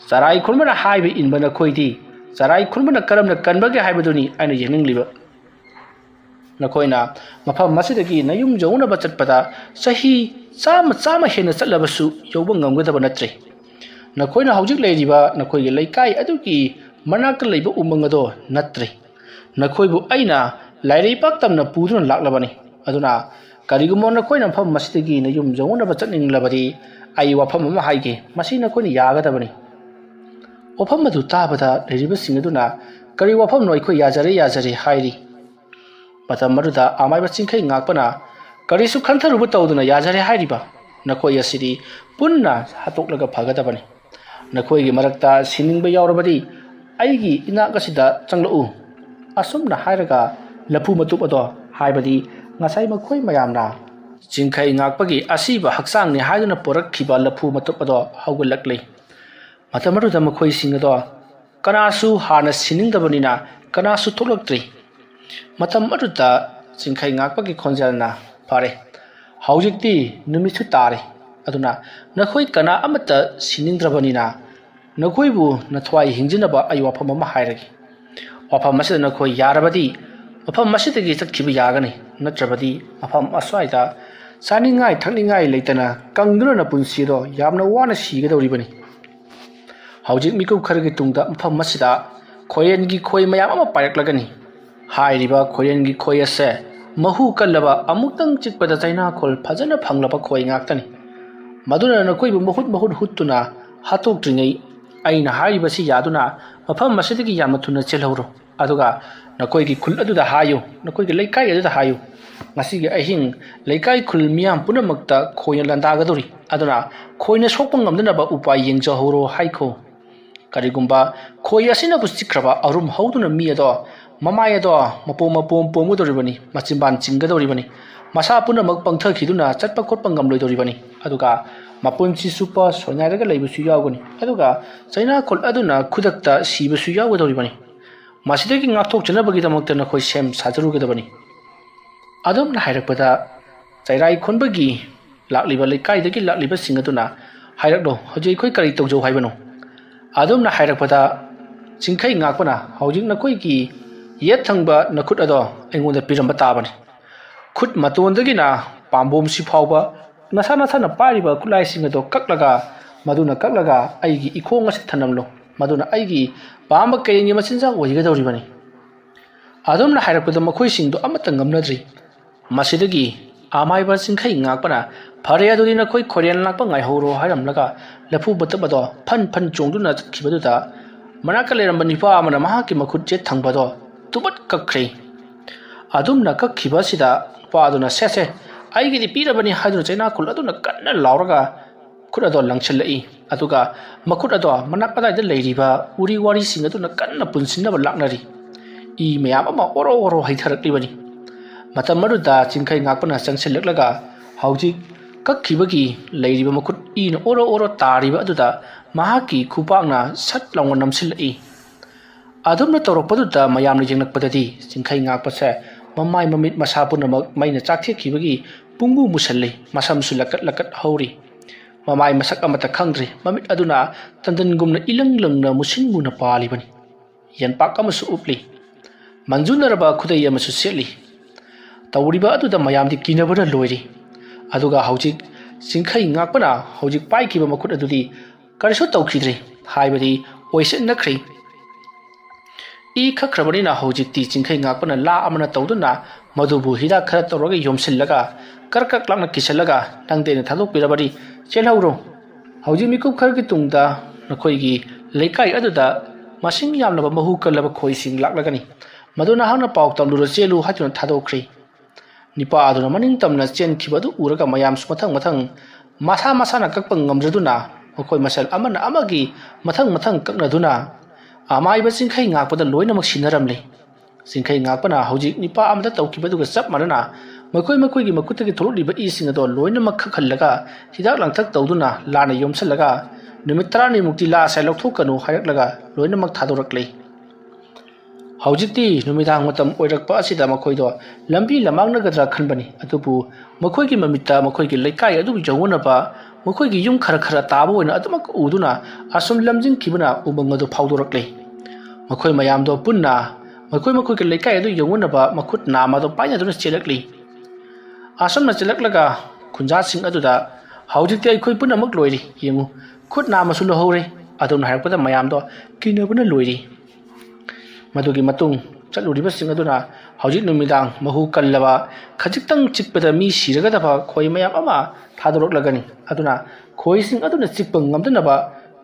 ꯆꯔꯥꯏ ꯈꯨꯟꯕꯅ ꯍꯥꯏꯕ ꯏꯟꯕ ꯅꯈꯣꯏꯗꯤ ꯆꯔꯥꯏ ꯈꯨꯟꯕꯅ ꯀꯔꯝꯅ ꯀꯟꯕꯒꯦ ꯍꯥꯏꯕꯗꯨꯅꯤ ꯑꯩꯅ ꯌꯦꯡꯅꯤꯡꯂꯤꯕ ꯅꯈꯣꯏꯅ ꯃꯐꯝ ꯑꯁꯤꯗꯒꯤ ꯅꯌꯨꯝ ꯌꯧꯅꯕ ꯆꯠꯄꯗ ꯆꯍꯤ ꯆꯥꯝꯃ ꯍꯦꯟꯅ ꯆꯠꯂꯕꯁꯨ ꯌꯧꯕ ꯉꯝꯒꯗꯕ ꯅꯠꯇ꯭ꯔꯦ ꯅꯈꯣꯏꯅ ꯍꯧꯖꯤꯛ ꯂꯩꯔꯤꯕ ꯅꯈꯣꯏꯒꯤ ꯂꯩꯀꯥꯏ ꯑꯗꯨꯒꯤ ꯃꯅꯥꯛꯇ ꯂꯩꯕ ꯎꯃꯪ ꯑꯗꯣ ꯅꯠꯇ꯭ꯔꯦ ꯅꯈꯣꯏꯕꯨ ꯑꯩꯅ ꯂꯥꯏꯔꯩꯄꯥꯛ ꯇꯝꯅ ꯄꯨꯗꯨꯅ ꯂꯥꯛꯂꯕꯅꯤ ꯑꯗꯨꯅ ꯀꯔꯤꯒꯨꯝꯕ ꯅꯈꯣꯏꯅ ꯃꯐꯝ ꯑꯁꯤꯗꯒꯤ ꯅꯌꯨꯝ ꯌꯧꯅꯕ ꯆꯠꯅꯤꯡꯂꯕꯗꯤ ꯑꯩ ꯋꯥꯐꯝ ꯑꯃ ꯍꯥꯏꯒꯦ ꯃꯁꯤ ꯅꯈꯣꯏꯅ ꯌꯥꯒꯗꯕꯅꯤ ꯋꯥꯐꯝ ꯑꯗꯨ ꯇꯥꯕꯗ ꯂꯩꯔꯤꯕꯁꯤꯡ ꯑꯗꯨꯅ ꯀꯔꯤ ꯋꯥꯐꯝꯅꯣ ꯑꯩꯈꯣꯏ ꯌꯥꯖꯔꯦ ꯍꯥꯏꯔꯤ ꯃꯇꯝ ꯑꯗꯨꯗ ꯑꯃꯥꯏꯕ ꯆꯤꯡꯈꯩ ꯉꯥꯛꯄꯅ ꯀꯔꯤꯁꯨ ꯈꯟꯊꯔꯨꯕ ꯇꯧꯗꯨꯅ ꯌꯥꯖꯔꯦ ꯍꯥꯏꯔꯤꯕ ꯅꯈꯣꯏ ꯑꯁꯤꯗꯤ ꯄꯨꯟꯅ ꯍꯥꯠꯇꯣꯛꯂꯒ ꯐꯒꯗꯕꯅꯤ ꯅꯈꯣꯏꯒꯤ ꯃꯔꯛꯇ ꯁꯤꯅꯤꯡꯕ ꯌꯥꯎꯔꯕꯗꯤ ꯑꯩꯒꯤ ꯏꯅꯥꯛ ꯑꯁꯤꯗ ꯆꯪꯂꯛꯎ ꯑꯁꯨꯝꯅ ꯍꯥꯏꯔꯒ ꯂꯐꯨ ꯃꯇꯨꯞ ꯑꯗꯣ ꯍꯥꯏꯕꯗꯤ ꯉꯁꯥꯏ ꯃꯈꯣꯏ ꯃꯌꯥꯝꯅ ꯆꯤꯡꯈꯩ ꯉꯥꯛꯄꯒꯤ ꯑꯁꯤꯕ ꯍꯛꯆꯥꯡꯅꯤ ꯍꯥꯏꯗꯨꯅ ꯄꯨꯔꯛꯈꯤꯕ ꯂꯐꯨ ꯃꯇꯨꯞ ꯑꯗꯣ ꯍꯧꯒꯠꯂꯛꯂꯤ ꯃꯇꯝ ꯑꯗꯨꯗ ꯃꯈꯣꯏꯁꯤꯡ ꯑꯗꯣ ꯀꯅꯥꯁꯨ ꯍꯥꯟꯅ ꯁꯤꯅꯤꯡꯗꯕꯅꯤꯅ ꯀꯅꯥꯁꯨ ꯊꯣꯛꯂꯛꯇ꯭ꯔꯤ ꯃꯇꯝ ꯑꯗꯨꯗ ꯆꯤꯡꯈꯩ ꯉꯥꯛꯄꯒꯤ ꯈꯣꯟꯖꯦꯜꯅ ꯐꯔꯦ ꯍꯧꯖꯤꯛꯇꯤ ꯅꯨꯃꯤꯠꯁꯨ ꯇꯥꯔꯦ ꯑꯗꯨꯅ ꯅꯈꯣꯏ ꯀꯅꯥ ꯑꯃꯠꯇ ꯁꯤꯅꯤꯡꯗ꯭ꯔꯕꯅꯤꯅ ꯅꯈꯣꯏꯕꯨ ꯅꯊ꯭ꯋꯥꯏ ꯍꯤꯡꯖꯅꯕ ꯑꯩ ꯋꯥꯐꯝ ꯑꯃ ꯍꯥꯏꯔꯒꯦ ꯋꯥꯐꯝ ꯑꯁꯤꯗ ꯅꯈꯣꯏ ꯌꯥꯔꯕꯗꯤ ꯃꯐꯝ ꯑꯁꯤꯗꯒꯤ ꯆꯠꯈꯤꯕ ꯌꯥꯒꯅꯤ ꯅꯠꯇ꯭ꯔꯕꯗꯤ ꯃꯐꯝ ꯑꯁ꯭ꯋꯥꯏꯗ ꯆꯥꯅꯤꯡꯉꯥꯏ ꯊꯛꯅꯤꯡꯉꯥꯏ ꯂꯩꯇꯅ ꯀꯪꯗꯨꯅ ꯄꯨꯟꯁꯤꯗꯣ ꯌꯥꯝꯅ ꯋꯥꯅ ꯁꯤꯒꯗꯧꯔꯤꯕꯅꯤ ꯍꯧꯖꯤꯛ ꯃꯤꯀꯨꯞ ꯈꯔꯒꯤ ꯇꯨꯡꯗ ꯃꯐꯝ ꯑꯁꯤꯗ ꯈꯣꯏꯔꯦꯟꯒꯤ ꯈꯣꯏ ꯃꯌꯥꯝ ꯑꯃ ꯄꯥꯏꯔꯛꯂꯒꯅꯤ ꯍꯥꯏꯔꯤꯕ ꯈꯣꯏꯔꯦꯟꯒꯤ ꯈꯣꯏ ꯑꯁꯦ ꯃꯍꯨ ꯀꯜꯂꯕ ꯑꯃꯨꯛꯇꯪ ꯆꯤꯛꯄꯗ ꯆꯩꯅꯥꯈꯣꯜ ꯐꯖꯅ ꯐꯪꯂꯕ ꯈꯣꯏ ꯉꯥꯛꯇꯅꯤ ꯃꯗꯨꯅ ꯅꯈꯣꯏꯕꯨ ꯃꯍꯨꯠ ꯍꯨꯠꯇꯨꯅ ꯍꯥꯠꯇꯣꯛꯇ꯭ꯔꯤꯉꯩ ꯑꯩꯅ ꯍꯥꯏꯔꯤꯕꯁꯤ ꯌꯥꯗꯨꯅ ꯃꯐꯝ ꯑꯁꯤꯗꯒꯤ ꯌꯥꯝꯅ ꯊꯨꯅ ꯆꯦꯜꯍꯧꯔꯣ ꯑꯗꯨꯒ ꯅꯈꯣꯏꯒꯤ ꯈꯨꯜ ꯑꯗꯨꯗ ꯍꯥꯏꯌꯨ ꯅꯈꯣꯏꯒꯤ ꯂꯩꯀꯥꯏ ꯑꯗꯨꯗ ꯍꯥꯏꯌꯨ ꯉꯁꯤꯒꯤ ꯑꯍꯤꯡ ꯂꯩꯀꯥꯏ ꯈꯨꯜ ꯃꯤꯌꯥꯝ ꯄꯨꯝꯅꯃꯛꯇ ꯈꯣꯏꯅ ꯂꯥꯟꯗꯥꯒꯗꯧꯔꯤ ꯑꯗꯨꯅ ꯈꯣꯏꯅ ꯁꯣꯛꯄ ꯉꯝꯗꯅꯕ ꯎꯄꯥꯏ ꯌꯦꯡꯖꯍꯧꯔꯣ ꯍꯥꯏꯈꯣ ꯀꯔꯤꯒꯨꯝꯕ ꯈꯣꯏ ꯑꯁꯤꯅꯕꯨ ꯆꯤꯛꯈ꯭ꯔꯕ ꯑꯔꯨꯝ ꯍꯧꯗꯨꯅ ꯃꯤ ꯑꯗꯣ ꯃꯃꯥꯏ ꯑꯗꯣ ꯃꯄꯣꯝ ꯄꯣꯝꯒꯗꯧꯔꯤꯕꯅꯤ ꯃꯆꯤꯟꯕꯥꯟ ꯆꯤꯡꯒꯗꯧꯔꯤꯕꯅꯤ ꯃꯁꯥ ꯄꯨꯝꯅꯃꯛ ꯄꯪꯊꯈꯤꯗꯨꯅ ꯆꯠꯄ ꯈꯣꯠꯄ ꯉꯝꯂꯣꯏꯗꯧꯔꯤꯕꯅꯤ ꯑꯗꯨꯒ ꯃꯄꯨꯟꯁꯤ ꯆꯨꯞꯄ ꯁꯣꯏꯅꯥꯏꯔꯒ ꯂꯩꯕꯁꯨ ꯌꯥꯎꯒꯅꯤ ꯑꯗꯨꯒ ꯆꯩꯅꯥꯈꯣꯜ ꯑꯗꯨꯅ ꯈꯨꯗꯛꯇ ꯁꯤꯕꯁꯨ ꯌꯥꯎꯒꯗꯧꯔꯤꯕꯅꯤ ꯃꯁꯤꯗꯒꯤ ꯉꯥꯛꯊꯣꯛꯆꯅꯕꯒꯤꯗꯃꯛꯇ ꯅꯈꯣꯏ ꯁꯦꯝ ꯁꯥꯖꯔꯨꯒꯗꯕꯅꯤ ꯑꯗꯨꯝꯅ ꯍꯥꯏꯔꯛꯄꯗ ꯆꯩꯔꯥꯏ ꯈꯣꯟꯕꯒꯤ ꯂꯥꯛꯂꯤꯕ ꯂꯩꯀꯥꯏꯗꯒꯤ ꯂꯥꯛꯂꯤꯕꯁꯤꯡ ꯑꯗꯨꯅ ꯍꯥꯏꯔꯛꯂꯣ ꯍꯧꯖꯤꯛ ꯑꯩꯈꯣꯏ ꯀꯔꯤ ꯇꯧꯖꯧ ꯍꯥꯏꯕꯅꯣ ꯑꯗꯨꯝꯅ ꯍꯥꯏꯔꯛꯄꯗ ꯆꯤꯡꯈꯩ ꯉꯥꯛꯄꯅ ꯍꯧꯖꯤꯛ ꯅꯈꯣꯏꯒꯤ ꯌꯦꯠ ꯊꯪꯕ ꯅꯈꯨꯠ ꯑꯗꯣ ꯑꯩꯉꯣꯟꯗ ꯄꯤꯔꯝꯕ ꯇꯥꯕꯅꯤ ꯈꯨꯠ ꯃꯇꯣꯟꯗꯒꯤꯅ ꯄꯥꯝꯕꯣꯝꯁꯤ ꯐꯥꯎꯕ ꯅꯁꯥꯅ ꯄꯥꯏꯔꯤꯕ ꯈꯨꯠꯂꯥꯏꯁꯤꯡ ꯑꯗꯣ ꯀꯛꯂꯒ ꯑꯩꯒꯤ ꯏꯈꯣꯡ ꯑꯁꯤ ꯊꯅꯝꯂꯣ ꯃꯗꯨꯅ ꯑꯩꯒꯤ ꯄꯥꯝꯕ ꯀꯩꯔꯦꯟꯒꯤ ꯃꯆꯤꯟꯖꯥꯛ ꯑꯣꯏꯒꯗꯧꯔꯤꯕꯅꯤ ꯑꯗꯨꯝꯅ ꯍꯥꯏꯔꯛꯄꯗ ꯃꯈꯣꯏꯁꯤꯡꯗꯣ ꯑꯃꯠꯇ ꯉꯝꯅꯗ꯭ꯔꯤ ꯃꯁꯤꯗꯒꯤ ꯑꯃꯥꯏꯕ ꯆꯤꯡꯈꯩ ꯉꯥꯛꯄꯅ ꯐꯔꯦ ꯑꯗꯨꯗꯤ ꯅꯈꯣꯏ ꯈꯣꯏꯔꯦꯟ ꯂꯥꯛꯄ ꯉꯥꯏꯍꯧꯔꯣ ꯍꯥꯏꯔꯝꯂꯒ ꯂꯐꯨ ꯃꯇꯨꯞ ꯑꯗꯣ ꯐꯟ ꯆꯣꯡꯗꯨꯅ ꯆꯠꯈꯤꯕꯗꯨꯗ ꯃꯅꯥꯛꯇ ꯂꯩꯔꯝꯕ ꯅꯨꯄꯥ ꯑꯃꯅ ꯃꯍꯥꯛꯀꯤ ꯃꯈꯨꯠ ꯆꯦꯠ ꯊꯪꯕꯗꯣ ꯇꯨꯕꯠ ꯀꯛꯈ꯭ꯔꯦ ꯑꯗꯨꯝꯅ ꯀꯛꯈꯤꯕ ꯑꯁꯤꯗ ꯅꯨꯄꯥ ꯑꯗꯨꯅ ꯁꯦ ꯑꯩꯒꯤꯗꯤ ꯄꯤꯔꯕꯅꯤ ꯍꯥꯏꯗꯨꯅ ꯆꯩꯅꯥꯈꯣꯜ ꯑꯗꯨꯅ ꯀꯟꯅ ꯂꯥꯎꯔꯒ ꯈꯨꯠ ꯑꯗꯣ ꯂꯪꯁꯤꯜꯂꯛꯏ ꯑꯗꯨꯒ ꯃꯈꯨꯠ ꯑꯗꯣ ꯃꯅꯥꯛ ꯑꯗꯥꯏꯗ ꯂꯩꯔꯤꯕ ꯎꯔꯤ ꯋꯥꯔꯤꯁꯤꯡ ꯑꯗꯨꯅ ꯀꯟꯅ ꯄꯨꯟꯁꯤꯟꯅꯕ ꯂꯥꯛꯅꯔꯤ ꯏ ꯃꯌꯥꯝ ꯑꯃ ꯑꯣꯔꯣ ꯑꯣꯔꯣ ꯍꯩꯊꯔꯛꯂꯤꯕꯅꯤ ꯃꯇꯝ ꯑꯗꯨꯗ ꯆꯤꯡꯈꯩ ꯉꯥꯛꯄꯅ ꯆꯪꯁꯤꯜꯂꯛꯂꯒ ꯍꯧꯖꯤꯛ ꯀꯛꯈꯤꯕꯒꯤ ꯂꯩꯔꯤꯕ ꯃꯈꯨꯠ ꯏꯅ ꯑꯣꯔꯣ ꯑꯣꯔꯣ ꯇꯥꯔꯤꯕ ꯑꯗꯨꯗ ꯃꯍꯥꯛꯀꯤ ꯈꯨꯄꯥꯛꯅ ꯁꯠ ꯂꯥꯎꯅ ꯅꯝꯁꯤꯜꯂꯛꯏ ꯑꯗꯨꯝꯅ ꯇꯧꯔꯛꯄꯗꯨꯗ ꯃꯌꯥꯝꯅ ꯌꯦꯡꯂꯛꯄꯗꯗꯤ ꯆꯤꯡꯈꯩ ꯉꯥꯛꯄꯁꯦ ꯃꯃꯥꯏ ꯃꯃꯤꯠ ꯃꯁꯥ ꯄꯨꯝꯅꯃꯛ ꯃꯩꯅ ꯆꯥꯛꯊꯦꯛꯈꯤꯕꯒꯤ ꯄꯨꯡꯃꯨ ꯃꯨꯁꯜꯂꯤ ꯃꯁꯝꯁꯨ ꯂꯀꯠ ꯂꯀꯠ ꯍꯧꯔꯤ ꯃꯃꯥꯏ ꯃꯁꯛ ꯑꯃꯠꯇ ꯈꯪꯗ꯭ꯔꯤ ꯃꯃꯤꯠ ꯑꯗꯨꯅ ꯇꯟꯗꯟꯒꯨꯝꯅ ꯏꯂꯪ ꯂꯪꯅ ꯃꯨꯁꯤꯟ ꯃꯨꯅ ꯄꯥꯜꯂꯤꯕꯅꯤ ꯌꯦꯟꯄꯥꯛ ꯑꯃꯁꯨ ꯎꯞꯂꯤ ꯃꯟꯖꯨꯅꯔꯕ ꯈꯨꯗꯩ ꯑꯃꯁꯨ ꯁꯦꯠꯂꯤ ꯇꯧꯔꯤꯕ ꯑꯗꯨꯗ ꯃꯌꯥꯝꯗꯤ ꯀꯤꯅꯕꯅ ꯂꯣꯏꯔꯤ ꯑꯗꯨꯒ ꯍꯧꯖꯤꯛ ꯆꯤꯡꯈꯩ ꯉꯥꯛꯄꯅ ꯍꯧꯖꯤꯛ ꯄꯥꯏꯈꯤꯕ ꯃꯈꯨꯠ ꯑꯗꯨꯗꯤ ꯀꯔꯤꯁꯨ ꯇꯧꯈꯤꯗ꯭ꯔꯤ ꯍꯥꯏꯕꯗꯤ ꯑꯣꯏꯁꯤꯟꯅꯈ꯭ꯔꯤ ꯏ ꯈꯛꯈ꯭ꯔꯕꯅꯤꯅ ꯍꯧꯖꯤꯛꯇꯤ ꯆꯤꯡꯈꯩ ꯉꯥꯛꯄꯅ ꯂꯥ ꯑꯃꯅ ꯇꯧꯗꯨꯅ ꯃꯗꯨꯕꯨ ꯍꯤꯗꯥꯛ ꯈꯔ ꯇꯧꯔꯒ ꯌꯣꯝꯁꯤꯜꯂꯒ ꯀꯔꯛ ꯀꯔꯛ ꯂꯥꯛꯅ ꯀꯤꯁꯜꯂꯒ ꯅꯪꯗꯤ ꯑꯩꯅ ꯊꯥꯗꯣꯛꯄꯤꯔꯕꯗꯤ ꯆꯦꯜꯍꯧꯔꯣ ꯍꯧꯖꯤꯛ ꯃꯤꯀꯨꯞ ꯈꯔꯒꯤ ꯇꯨꯡꯗ ꯅꯈꯣꯏꯒꯤ ꯂꯩꯀꯥꯏ ꯑꯗꯨꯗ ꯃꯁꯤꯡ ꯌꯥꯝꯂꯕ ꯃꯍꯨ ꯀꯜꯂꯕ ꯈꯣꯏꯁꯤꯡ ꯂꯥꯛꯂꯒꯅꯤ ꯃꯗꯨ ꯅꯍꯥꯛꯅ ꯄꯥꯎ ꯇꯝꯂꯨꯔ ꯆꯦꯜꯂꯨ ꯍꯥꯏꯗꯨꯅ ꯊꯥꯗꯣꯛꯈ꯭ꯔꯤ ꯅꯤꯄꯥ ꯑꯗꯨꯅ ꯃꯅꯤꯡ ꯇꯝꯅ ꯆꯦꯟꯈꯤꯕ ꯑꯗꯨ ꯎꯔꯒ ꯃꯌꯥꯝꯁꯨ ꯃꯊꯪ ꯃꯊꯪ ꯃꯁꯥ ꯃꯁꯥꯅ ꯀꯛꯄ ꯉꯝꯗ꯭ꯔꯗꯨꯅ ꯃꯈꯣꯏ ꯃꯁꯦꯜ ꯑꯃꯅ ꯑꯃꯒꯤ ꯃꯊꯪ ꯃꯊꯪ ꯀꯛꯅꯗꯨꯅ ꯑꯃꯥꯏꯕ ꯆꯤꯡꯈꯩ ꯉꯥꯛꯄꯗ ꯂꯣꯏꯅꯃꯛ ꯁꯤꯟꯅꯔꯝꯂꯤ ꯆꯤꯡꯈꯩ ꯉꯥꯛꯄꯅ ꯍꯧꯖꯤꯛ ꯅꯤꯄꯥ ꯑꯃꯗ ꯇꯧꯈꯤꯕꯗꯨꯒ ꯆꯞ ꯃꯥꯟꯅꯅ ꯃꯈꯣꯏꯒꯤ ꯃꯈꯨꯠꯇꯒꯤ ꯊꯣꯛꯂꯛꯂꯤꯕ ꯏꯁꯤꯡ ꯑꯗꯣ ꯂꯣꯏꯅꯃꯛ ꯈꯛꯍꯜꯂꯒ ꯍꯤꯗꯥꯛ ꯂꯥꯡꯊꯛ ꯇꯧꯗꯨꯅ ꯂꯥꯅ ꯌꯣꯝꯁꯜꯂꯒ ꯅꯨꯃꯤꯠ 10ꯅꯤꯃꯨꯛꯇꯤ ꯂꯥꯁꯦ ꯂꯧꯊꯣꯛꯀꯅꯨ ꯍꯥꯏꯔꯛꯂꯒ ꯂꯣꯏꯅꯃꯛ ꯊꯥꯗꯣꯔꯛꯂꯤ ꯍꯧꯖꯤꯛꯇꯤ ꯅꯨꯃꯤꯗꯥꯡ ꯃꯇꯝ ꯑꯣꯏꯔꯛꯄ ꯑꯁꯤꯗ ꯃꯈꯣꯏꯗꯣ ꯂꯝꯕꯤ ꯂꯝꯃꯥꯡꯅꯒꯗ꯭ꯔꯥ ꯈꯟꯕꯅꯤ ꯑꯗꯨꯕꯨ ꯃꯈꯣꯏꯒꯤ ꯃꯃꯤꯠꯇ ꯃꯈꯣꯏꯒꯤ ꯂꯩꯀꯥꯏ ꯑꯗꯨꯕꯨ ꯌꯧꯅꯅꯕ ꯃꯈꯣꯏꯒꯤ ꯌꯨꯝ ꯈꯔ ꯈꯔ ꯇꯥꯕ ꯑꯣꯏꯅ ꯑꯗꯨꯃꯛ ꯎꯗꯨꯅ ꯑꯁꯨꯝ ꯂꯝꯖꯤꯡꯈꯤꯕꯅ ꯎꯃꯪ ꯑꯗꯨ ꯐꯥꯎꯗꯣꯔꯛꯂꯤ ꯃꯈꯣꯏ ꯃꯌꯥꯝꯗꯣ ꯄꯨꯟꯅ ꯃꯈꯣꯏꯒꯤ ꯂꯩꯀꯥꯏ ꯑꯗꯨ ꯌꯧꯅꯅꯕ ꯃꯈꯨꯠ ꯅꯥꯝꯃ ꯑꯗꯨ ꯄꯥꯏꯅꯗꯨꯅ ꯆꯦꯜꯂꯛꯂꯤ ꯑꯁꯨꯝꯅ ꯆꯦꯜꯂꯛꯂꯒ ꯈꯨꯟꯖꯥꯁꯤꯡ ꯑꯗꯨꯗ ꯍꯧꯖꯤꯛꯇꯤ ꯑꯩꯈꯣꯏ ꯄꯨꯝꯅꯃꯛ ꯂꯣꯏꯔꯤ ꯌꯦꯡꯉꯨ ꯈꯨꯠ ꯅꯥꯝꯃꯁꯨ ꯂꯧꯍꯧꯔꯦ ꯑꯗꯨꯝꯅ ꯍꯥꯏꯔꯛꯄꯗ ꯃꯌꯥꯝꯗꯣ ꯀꯤꯅꯕꯅ ꯂꯣꯏꯔꯤ ꯃꯗꯨꯒꯤ ꯃꯇꯨꯡ ꯆꯠꯂꯨꯔꯤꯕꯁꯤꯡ ꯑꯗꯨꯅ ꯍꯧꯖꯤꯛ ꯅꯨꯃꯤꯗꯥꯡ ꯃꯍꯨ ꯀꯜꯂꯕ ꯈꯖꯤꯛꯇꯪ ꯆꯤꯛꯄꯗ ꯃꯤ ꯁꯤꯔꯒꯗꯕ ꯈꯣꯏ ꯃꯌꯥꯝ ꯑꯃ ꯊꯥꯗꯣꯔꯛꯂꯒꯅꯤ ꯑꯗꯨꯅ ꯈꯣꯏꯁꯤꯡ ꯑꯗꯨꯅ ꯆꯤꯛꯄ ꯉꯝꯗꯅꯕ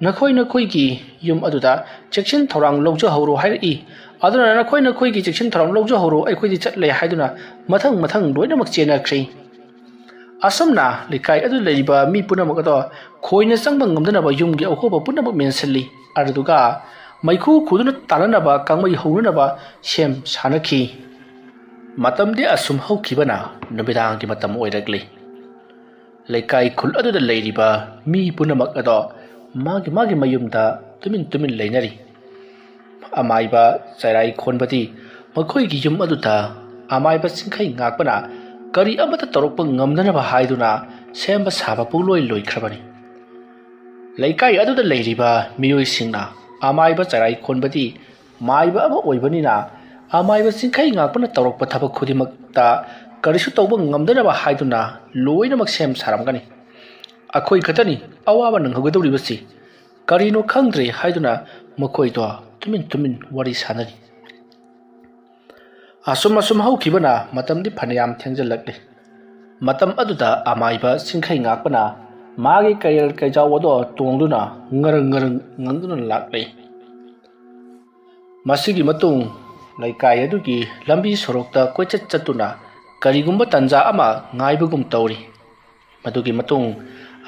ꯅꯈꯣꯏꯒꯤ ꯌꯨꯝ ꯑꯗꯨꯗ ꯆꯦꯛꯁꯤꯟ ꯊꯧꯔꯥꯡ ꯂꯧꯖꯍꯧꯔꯣ ꯍꯥꯏꯔꯛꯏ ꯑꯗꯨꯅ ꯅꯈꯣꯏꯒꯤ ꯆꯦꯛꯁꯤꯟ ꯊꯧꯔꯥꯡ ꯂꯧꯖꯍꯧꯔꯣ ꯑꯩꯈꯣꯏꯗꯤ ꯆꯠꯂꯦ ꯍꯥꯏꯗꯨꯅ ꯃꯊꯪ ꯃꯊꯪ ꯂꯣꯏꯅꯃꯛ ꯆꯦꯟꯅꯈ꯭ꯔꯤ ꯑꯁꯨꯝꯅ ꯂꯩꯀꯥꯏ ꯑꯗꯨ ꯂꯩꯔꯤꯕ ꯃꯤ ꯄꯨꯝꯅꯃꯛ ꯑꯗꯣ ꯈꯣꯏꯅ ꯆꯪꯕ ꯉꯝꯗꯅꯕ ꯌꯨꯝꯒꯤ ꯑꯍꯣꯕ ꯄꯨꯝꯅꯃꯛ ꯃꯦꯟꯁꯤꯜꯂꯤ ꯑꯗꯨꯒ ꯃꯩꯈꯨ ꯈꯨꯗꯨꯅ ꯇꯥꯟꯅꯅꯕ ꯀꯥꯡꯃꯩ ꯍꯧꯅꯅꯕ ꯁꯦꯝ ꯁꯥꯟꯅꯈꯤ ꯃꯇꯝꯗꯤ ꯑꯁꯨꯝ ꯍꯧꯈꯤꯕꯅ ꯅꯨꯃꯤꯗꯥꯡꯒꯤ ꯃꯇꯝ ꯑꯣꯏꯔꯛꯂꯤ ꯂꯩꯀꯥꯏ ꯈꯨꯜ ꯑꯗꯨꯗ ꯂꯩꯔꯤꯕ ꯃꯤ ꯄꯨꯝꯅꯃꯛ ꯑꯗꯣ ꯃꯥꯒꯤ ꯃꯌꯨꯝꯗ ꯇꯨꯃꯤꯟ ꯂꯩꯅꯔꯤ ꯑꯃꯥꯏꯕ ꯆꯩꯔꯥꯏ ꯈꯣꯟꯕꯗꯤ ꯃꯈꯣꯏꯒꯤ ꯌꯨꯝ ꯑꯗꯨꯗ ꯑꯃꯥꯏꯕ ꯆꯤꯡꯈꯩ ꯉꯥꯛꯄꯅ ꯀꯔꯤ ꯑꯃꯠꯇ ꯇꯧꯔꯛꯄ ꯉꯝꯗꯅꯕ ꯍꯥꯏꯗꯨꯅ ꯁꯦꯝꯕ ꯁꯥꯕ ꯄꯨꯡꯂꯣꯏ ꯂꯣꯏꯈ꯭ꯔꯕꯅꯤ ꯂꯩꯀꯥꯏ ꯑꯗꯨꯗ ꯂꯩꯔꯤꯕ ꯃꯤꯑꯣꯏꯁꯤꯡꯅ ꯑꯃꯥꯏꯕ ꯆꯩꯔꯥꯏ ꯈꯣꯟꯕꯗꯤ ꯃꯥꯏꯕ ꯑꯃ ꯑꯣꯏꯕꯅꯤꯅ ꯑꯃꯥꯏꯕ ꯆꯤꯡꯈꯩ ꯉꯥꯛꯄꯅ ꯇꯧꯔꯛꯄ ꯊꯕꯛ ꯈꯨꯗꯤꯡꯃꯛꯇ ꯀꯔꯤꯁꯨ ꯇꯧꯕ ꯉꯝꯗꯅꯕ ꯍꯥꯏꯗꯨꯅ ꯂꯣꯏꯅꯃꯛ ꯁꯦꯝ ꯁꯥꯔꯝꯒꯅꯤ ꯑꯩꯈꯣꯏ ꯈꯛꯇꯅꯤ ꯑꯋꯥꯕ ꯅꯪꯍꯧꯒꯗꯧꯔꯤꯕꯁꯤ ꯀꯔꯤꯅꯣ ꯈꯪꯗ꯭ꯔꯦ ꯍꯥꯏꯗꯨꯅ ꯃꯈꯣꯏꯗꯣ ꯇꯨꯃꯤꯟ ꯋꯥꯔꯤ ꯁꯥꯟꯅꯔꯤ ꯑꯁꯨꯝ ꯍꯧꯈꯤꯕꯅ ꯃꯇꯝꯗꯤ ꯐꯅꯌꯥꯝ ꯊꯦꯡꯖꯤꯜꯂꯛꯂꯤ ꯃꯇꯝ ꯑꯗꯨꯗ ꯑꯃꯥꯏꯕ ꯆꯤꯡꯈꯩ ꯉꯥꯛꯄꯅ ꯃꯥꯒꯤ ꯀꯩꯔꯦꯜ ꯀꯩꯖꯥꯎ ꯑꯗꯣ ꯇꯣꯡꯗꯨꯅ ꯉꯔꯪ ꯉꯪꯗꯨꯅ ꯂꯥꯛꯂꯤ ꯃꯁꯤꯒꯤ ꯃꯇꯨꯡ ꯂꯩꯀꯥꯏ ꯑꯗꯨꯒꯤ ꯂꯝꯕꯤ ꯁꯣꯔꯣꯛꯇ ꯀꯣꯏꯆꯠ ꯆꯠꯇꯨꯅ ꯀꯔꯤꯒꯨꯝꯕ ꯇꯟꯖꯥ ꯑꯃ ꯉꯥꯏꯕꯒꯨꯝ ꯇꯧꯔꯤ ꯃꯗꯨꯒꯤ ꯃꯇꯨꯡ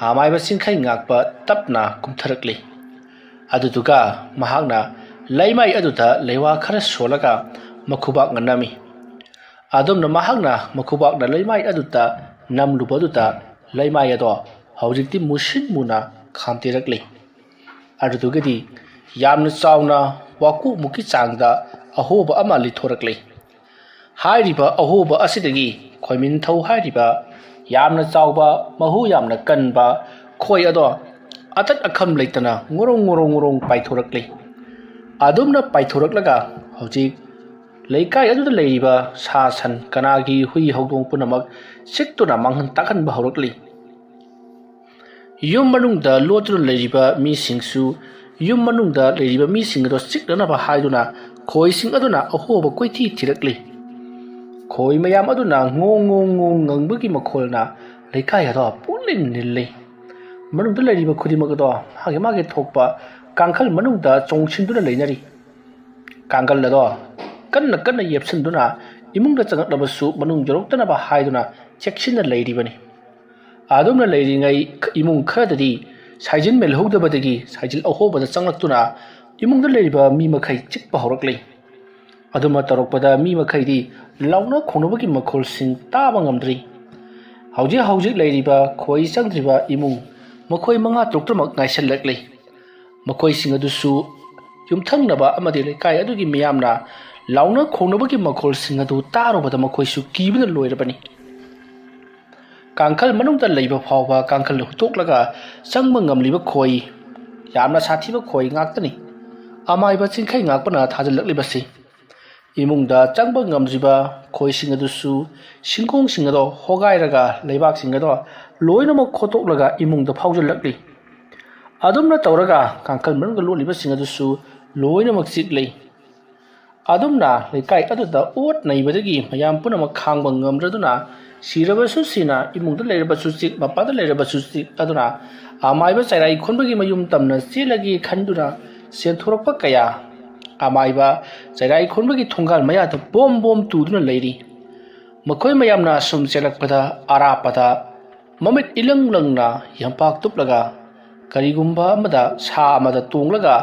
ꯑꯃꯥꯏꯕ ꯆꯤꯡꯈꯩ ꯉꯥꯛꯄ ꯇꯞꯅ ꯀꯨꯝꯊꯔꯛꯂꯤ ꯑꯗꯨꯗꯨꯒ ꯃꯍꯥꯛꯅ ꯂꯩꯃꯥꯏ ꯑꯗꯨꯗ ꯂꯩꯋꯥ ꯈꯔ ꯁꯣꯜꯂꯒ ꯃꯈꯨꯕꯥꯛꯅ ꯅꯝꯃꯤ ꯑꯗꯨꯝꯅ ꯃꯍꯥꯛꯅ ꯃꯈꯨꯕꯥꯛꯅ ꯂꯩꯃꯥꯏ ꯑꯗꯨꯗ ꯅꯝꯂꯨꯕꯗꯨꯗ ꯂꯩꯃꯥꯏ ꯑꯗꯣ ꯍꯧꯖꯤꯛꯇꯤ ꯃꯨꯁꯤꯟ ꯃꯨꯅ ꯈꯥꯝꯇꯦꯔꯛꯂꯤ ꯑꯗꯨꯗꯨꯒꯗꯤ ꯌꯥꯝꯅ ꯆꯥꯎꯅ ꯋꯥꯀꯨꯃꯨꯛꯀꯤ ꯆꯥꯡꯗ ꯑꯍꯣꯕ ꯑꯃ ꯂꯤꯊꯣꯔꯛꯂꯤ ꯍꯥꯏꯔꯤꯕ ꯑꯍꯣꯕ ꯑꯁꯤꯗꯒꯤ ꯈꯣꯏꯃꯤꯟꯊꯧ ꯍꯥꯏꯔꯤꯕ ꯌꯥꯝꯅ ꯆꯥꯎꯕ ꯃꯍꯨ ꯌꯥꯝꯅ ꯀꯟꯕ ꯈꯣꯏ ꯑꯗꯣ ꯑꯇꯠ ꯑꯈꯝ ꯂꯩꯇꯅ ꯉꯣꯔꯣꯡ ꯄꯥꯏꯊꯣꯔꯛꯂꯤ ꯑꯗꯨꯝꯅ ꯄꯥꯏꯊꯣꯔꯛꯂꯒ ꯍꯧꯖꯤꯛ ꯂꯩꯀꯥꯏ ꯑꯗꯨꯗ ꯂꯩꯔꯤꯕ ꯁꯥ ꯁꯟ ꯀꯅꯥꯒꯤ ꯍꯨꯏ ꯍꯧꯗꯣꯡ ꯄꯨꯝꯅꯃꯛ ꯆꯤꯛꯇꯨꯅ ꯃꯥꯡꯍꯟ ꯇꯥꯛꯍꯟꯕ ꯍꯧꯔꯛꯂꯤ ꯌꯨꯝ ꯃꯅꯨꯡꯗ ꯂꯣꯠꯇꯨꯅ ꯂꯩꯔꯤꯕ ꯃꯤꯁꯤꯡꯁꯨ ꯌꯨꯝ ꯃꯅꯨꯡꯗ ꯂꯩꯔꯤꯕ ꯃꯤꯁꯤꯡ ꯑꯗꯣ ꯆꯤꯛꯅꯅꯕ ꯍꯥꯏꯗꯨꯅ ꯈꯣꯏꯁꯤꯡ ꯑꯗꯨꯅ ꯑꯍꯣꯕ ꯀꯣꯏꯊꯤ ꯊꯤꯔꯛꯂꯤ ꯈꯣꯏ ꯃꯌꯥꯝ ꯑꯗꯨꯅ ꯉꯣꯡ ꯉꯪꯕꯒꯤ ꯃꯈꯣꯜꯅ ꯂꯩꯀꯥꯏ ꯑꯗꯣ ꯄꯨꯡꯅꯤꯜ ꯅꯤꯜꯂꯤ ꯃꯅꯨꯡꯗ ꯂꯩꯔꯤꯕ ꯈꯨꯗꯤꯡꯃꯛ ꯑꯗꯣ ꯃꯥꯒꯤ ꯊꯣꯛꯄ ꯀꯥꯡꯈꯜ ꯃꯅꯨꯡꯗ ꯆꯣꯡꯁꯤꯟꯗꯨꯅ ꯂꯩꯅꯔꯤ ꯀꯥꯡꯈꯜ ꯑꯗꯣ ꯀꯟꯅ ꯌꯦꯞꯁꯤꯟꯗꯨꯅ ꯏꯃꯨꯡꯗ ꯆꯪꯉꯛꯂꯕꯁꯨ ꯃꯅꯨꯡ ꯌꯧꯔꯛꯇꯅꯕ ꯍꯥꯏꯗꯨꯅ ꯆꯦꯛꯁꯤꯟꯅ ꯂꯩꯔꯤꯕꯅꯤ ꯑꯗꯨꯝꯅ ꯂꯩꯔꯤꯉꯩ ꯏꯃꯨꯡ ꯈꯔꯗꯗꯤ ꯁꯥꯏꯖꯤꯟ ꯃꯦꯜꯍꯧꯗꯕꯗꯒꯤ ꯁꯥꯏꯖꯤꯜ ꯑꯍꯣꯕꯗ ꯆꯪꯂꯛꯇꯨꯅ ꯏꯃꯨꯡꯗ ꯂꯩꯔꯤꯕ ꯃꯤ ꯃꯈꯩ ꯆꯤꯛꯄ ꯍꯧꯔꯛꯂꯤ ꯑꯗꯨꯃ ꯇꯧꯔꯛꯄꯗ ꯃꯤ ꯃꯈꯩꯗꯤ ꯂꯥꯎꯅ ꯈꯣꯡꯅꯕꯒꯤ ꯃꯈꯣꯜꯁꯤꯡ ꯇꯥꯕ ꯉꯝꯗ꯭ꯔꯤ ꯍꯧꯖꯤꯛ ꯂꯩꯔꯤꯕ ꯈꯣꯏ ꯆꯪꯗ꯭ꯔꯤꯕ ꯏꯃꯨꯡ ꯃꯈꯣꯏ 5-6ꯃꯛ ꯉꯥꯏꯁꯜꯂꯛꯂꯤ ꯃꯈꯣꯏꯁꯤꯡ ꯑꯗꯨꯁꯨ ꯌꯨꯝꯊꯪꯅꯕ ꯑꯃꯗꯤ ꯂꯩꯀꯥꯏ ꯑꯗꯨꯒꯤ ꯃꯤꯌꯥꯝꯅ ꯂꯥꯎꯅ ꯈꯣꯡꯅꯕꯒꯤ ꯃꯈꯣꯜꯁꯤꯡ ꯑꯗꯨ ꯇꯥꯔꯨꯕꯗ ꯃꯈꯣꯏꯁꯨ ꯀꯤꯕꯅ ꯂꯣꯏꯔꯕꯅꯤ ꯀꯥꯡꯈꯜ ꯃꯅꯨꯡꯗ ꯂꯩꯕ ꯐꯥꯎꯕ ꯀꯥꯡꯈꯜ ꯍꯨꯠꯇꯣꯛꯂꯒ ꯆꯪꯕ ꯉꯝꯂꯤꯕ ꯈꯣꯏ ꯌꯥꯝꯅ ꯁꯥꯊꯤꯕ ꯈꯣꯏ ꯉꯥꯛꯇꯅꯤ ꯑꯃꯥꯏꯕ ꯆꯤꯡꯈꯩ ꯉꯥꯛꯄꯅ ꯊꯥꯖꯤꯜꯂꯛꯂꯤꯕꯁꯤ ꯏꯃꯨꯡꯗ ꯆꯪꯕ ꯉꯝꯗ꯭ꯔꯤꯕ ꯈꯣꯏꯁꯤꯡ ꯑꯗꯨꯁꯨ ꯁꯤꯡꯈꯣꯡꯁꯤꯡ ꯑꯗꯣ ꯍꯣꯒꯥꯏꯔꯒ ꯂꯩꯕꯥꯛꯁꯤꯡ ꯑꯗꯣ ꯂꯣꯏꯅꯃꯛ ꯈꯣꯠꯇꯣꯛꯂꯒ ꯏꯃꯨꯡꯗ ꯐꯥꯎꯖꯤꯜꯂꯛꯂꯤ ꯑꯗꯨꯝꯅ ꯇꯧꯔꯒ ꯀꯥꯡꯈꯜ ꯃꯅꯨꯡꯗ ꯂꯣꯠꯂꯤꯕꯁꯤꯡ ꯑꯗꯨꯁꯨ ꯂꯣꯏꯅꯃꯛ ꯆꯤꯛꯂꯤ ꯑꯗꯨꯝꯅ ꯂꯩꯀꯥꯏ ꯑꯗꯨꯗ ꯑꯣꯠ ꯅꯩꯕꯗꯒꯤ ꯃꯌꯥꯝ ꯄꯨꯝꯅꯃꯛ ꯈꯥꯡꯕ ꯉꯝꯗ꯭ꯔꯗꯨꯅ ꯁꯤꯔꯕꯁꯨ ꯁꯤꯅ ꯏꯃꯨꯡꯗ ꯂꯩꯔꯕꯁꯨ ꯆꯤꯛ ꯃꯄꯥꯟꯗ ꯂꯩꯔꯕꯁꯨ ꯆꯤꯛ ꯑꯗꯨꯅ ꯑꯃꯥꯏꯕ ꯆꯩꯔꯥꯏ ꯈꯣꯟꯕꯒꯤ ꯃꯌꯨꯝ ꯇꯝꯅ ꯆꯦꯜꯂꯒꯦ ꯈꯟꯗꯨꯅ ꯆꯦꯟꯊꯣꯔꯛꯄ ꯀꯌꯥ ꯑꯃꯥꯏꯕ ꯆꯩꯔꯥꯏ ꯈꯣꯟꯕꯒꯤ ꯊꯣꯡꯒꯥꯜ ꯃꯌꯥꯗ ꯕꯣꯝ ꯇꯨꯗꯨꯅ ꯂꯩꯔꯤ ꯃꯈꯣꯏ ꯃꯌꯥꯝꯅ ꯁꯨꯝ ꯆꯦꯜꯂꯛꯄꯗ ꯑꯔꯥꯞꯄꯗ ꯃꯃꯤꯠ ꯏꯂꯪ ꯂꯪꯅ ꯌꯥꯝꯄꯥꯛ ꯇꯨꯞꯂꯒ ꯀꯔꯤꯒꯨꯝꯕ ꯑꯃꯗ ꯁꯥ ꯑꯃꯗ ꯇꯣꯡꯂꯒ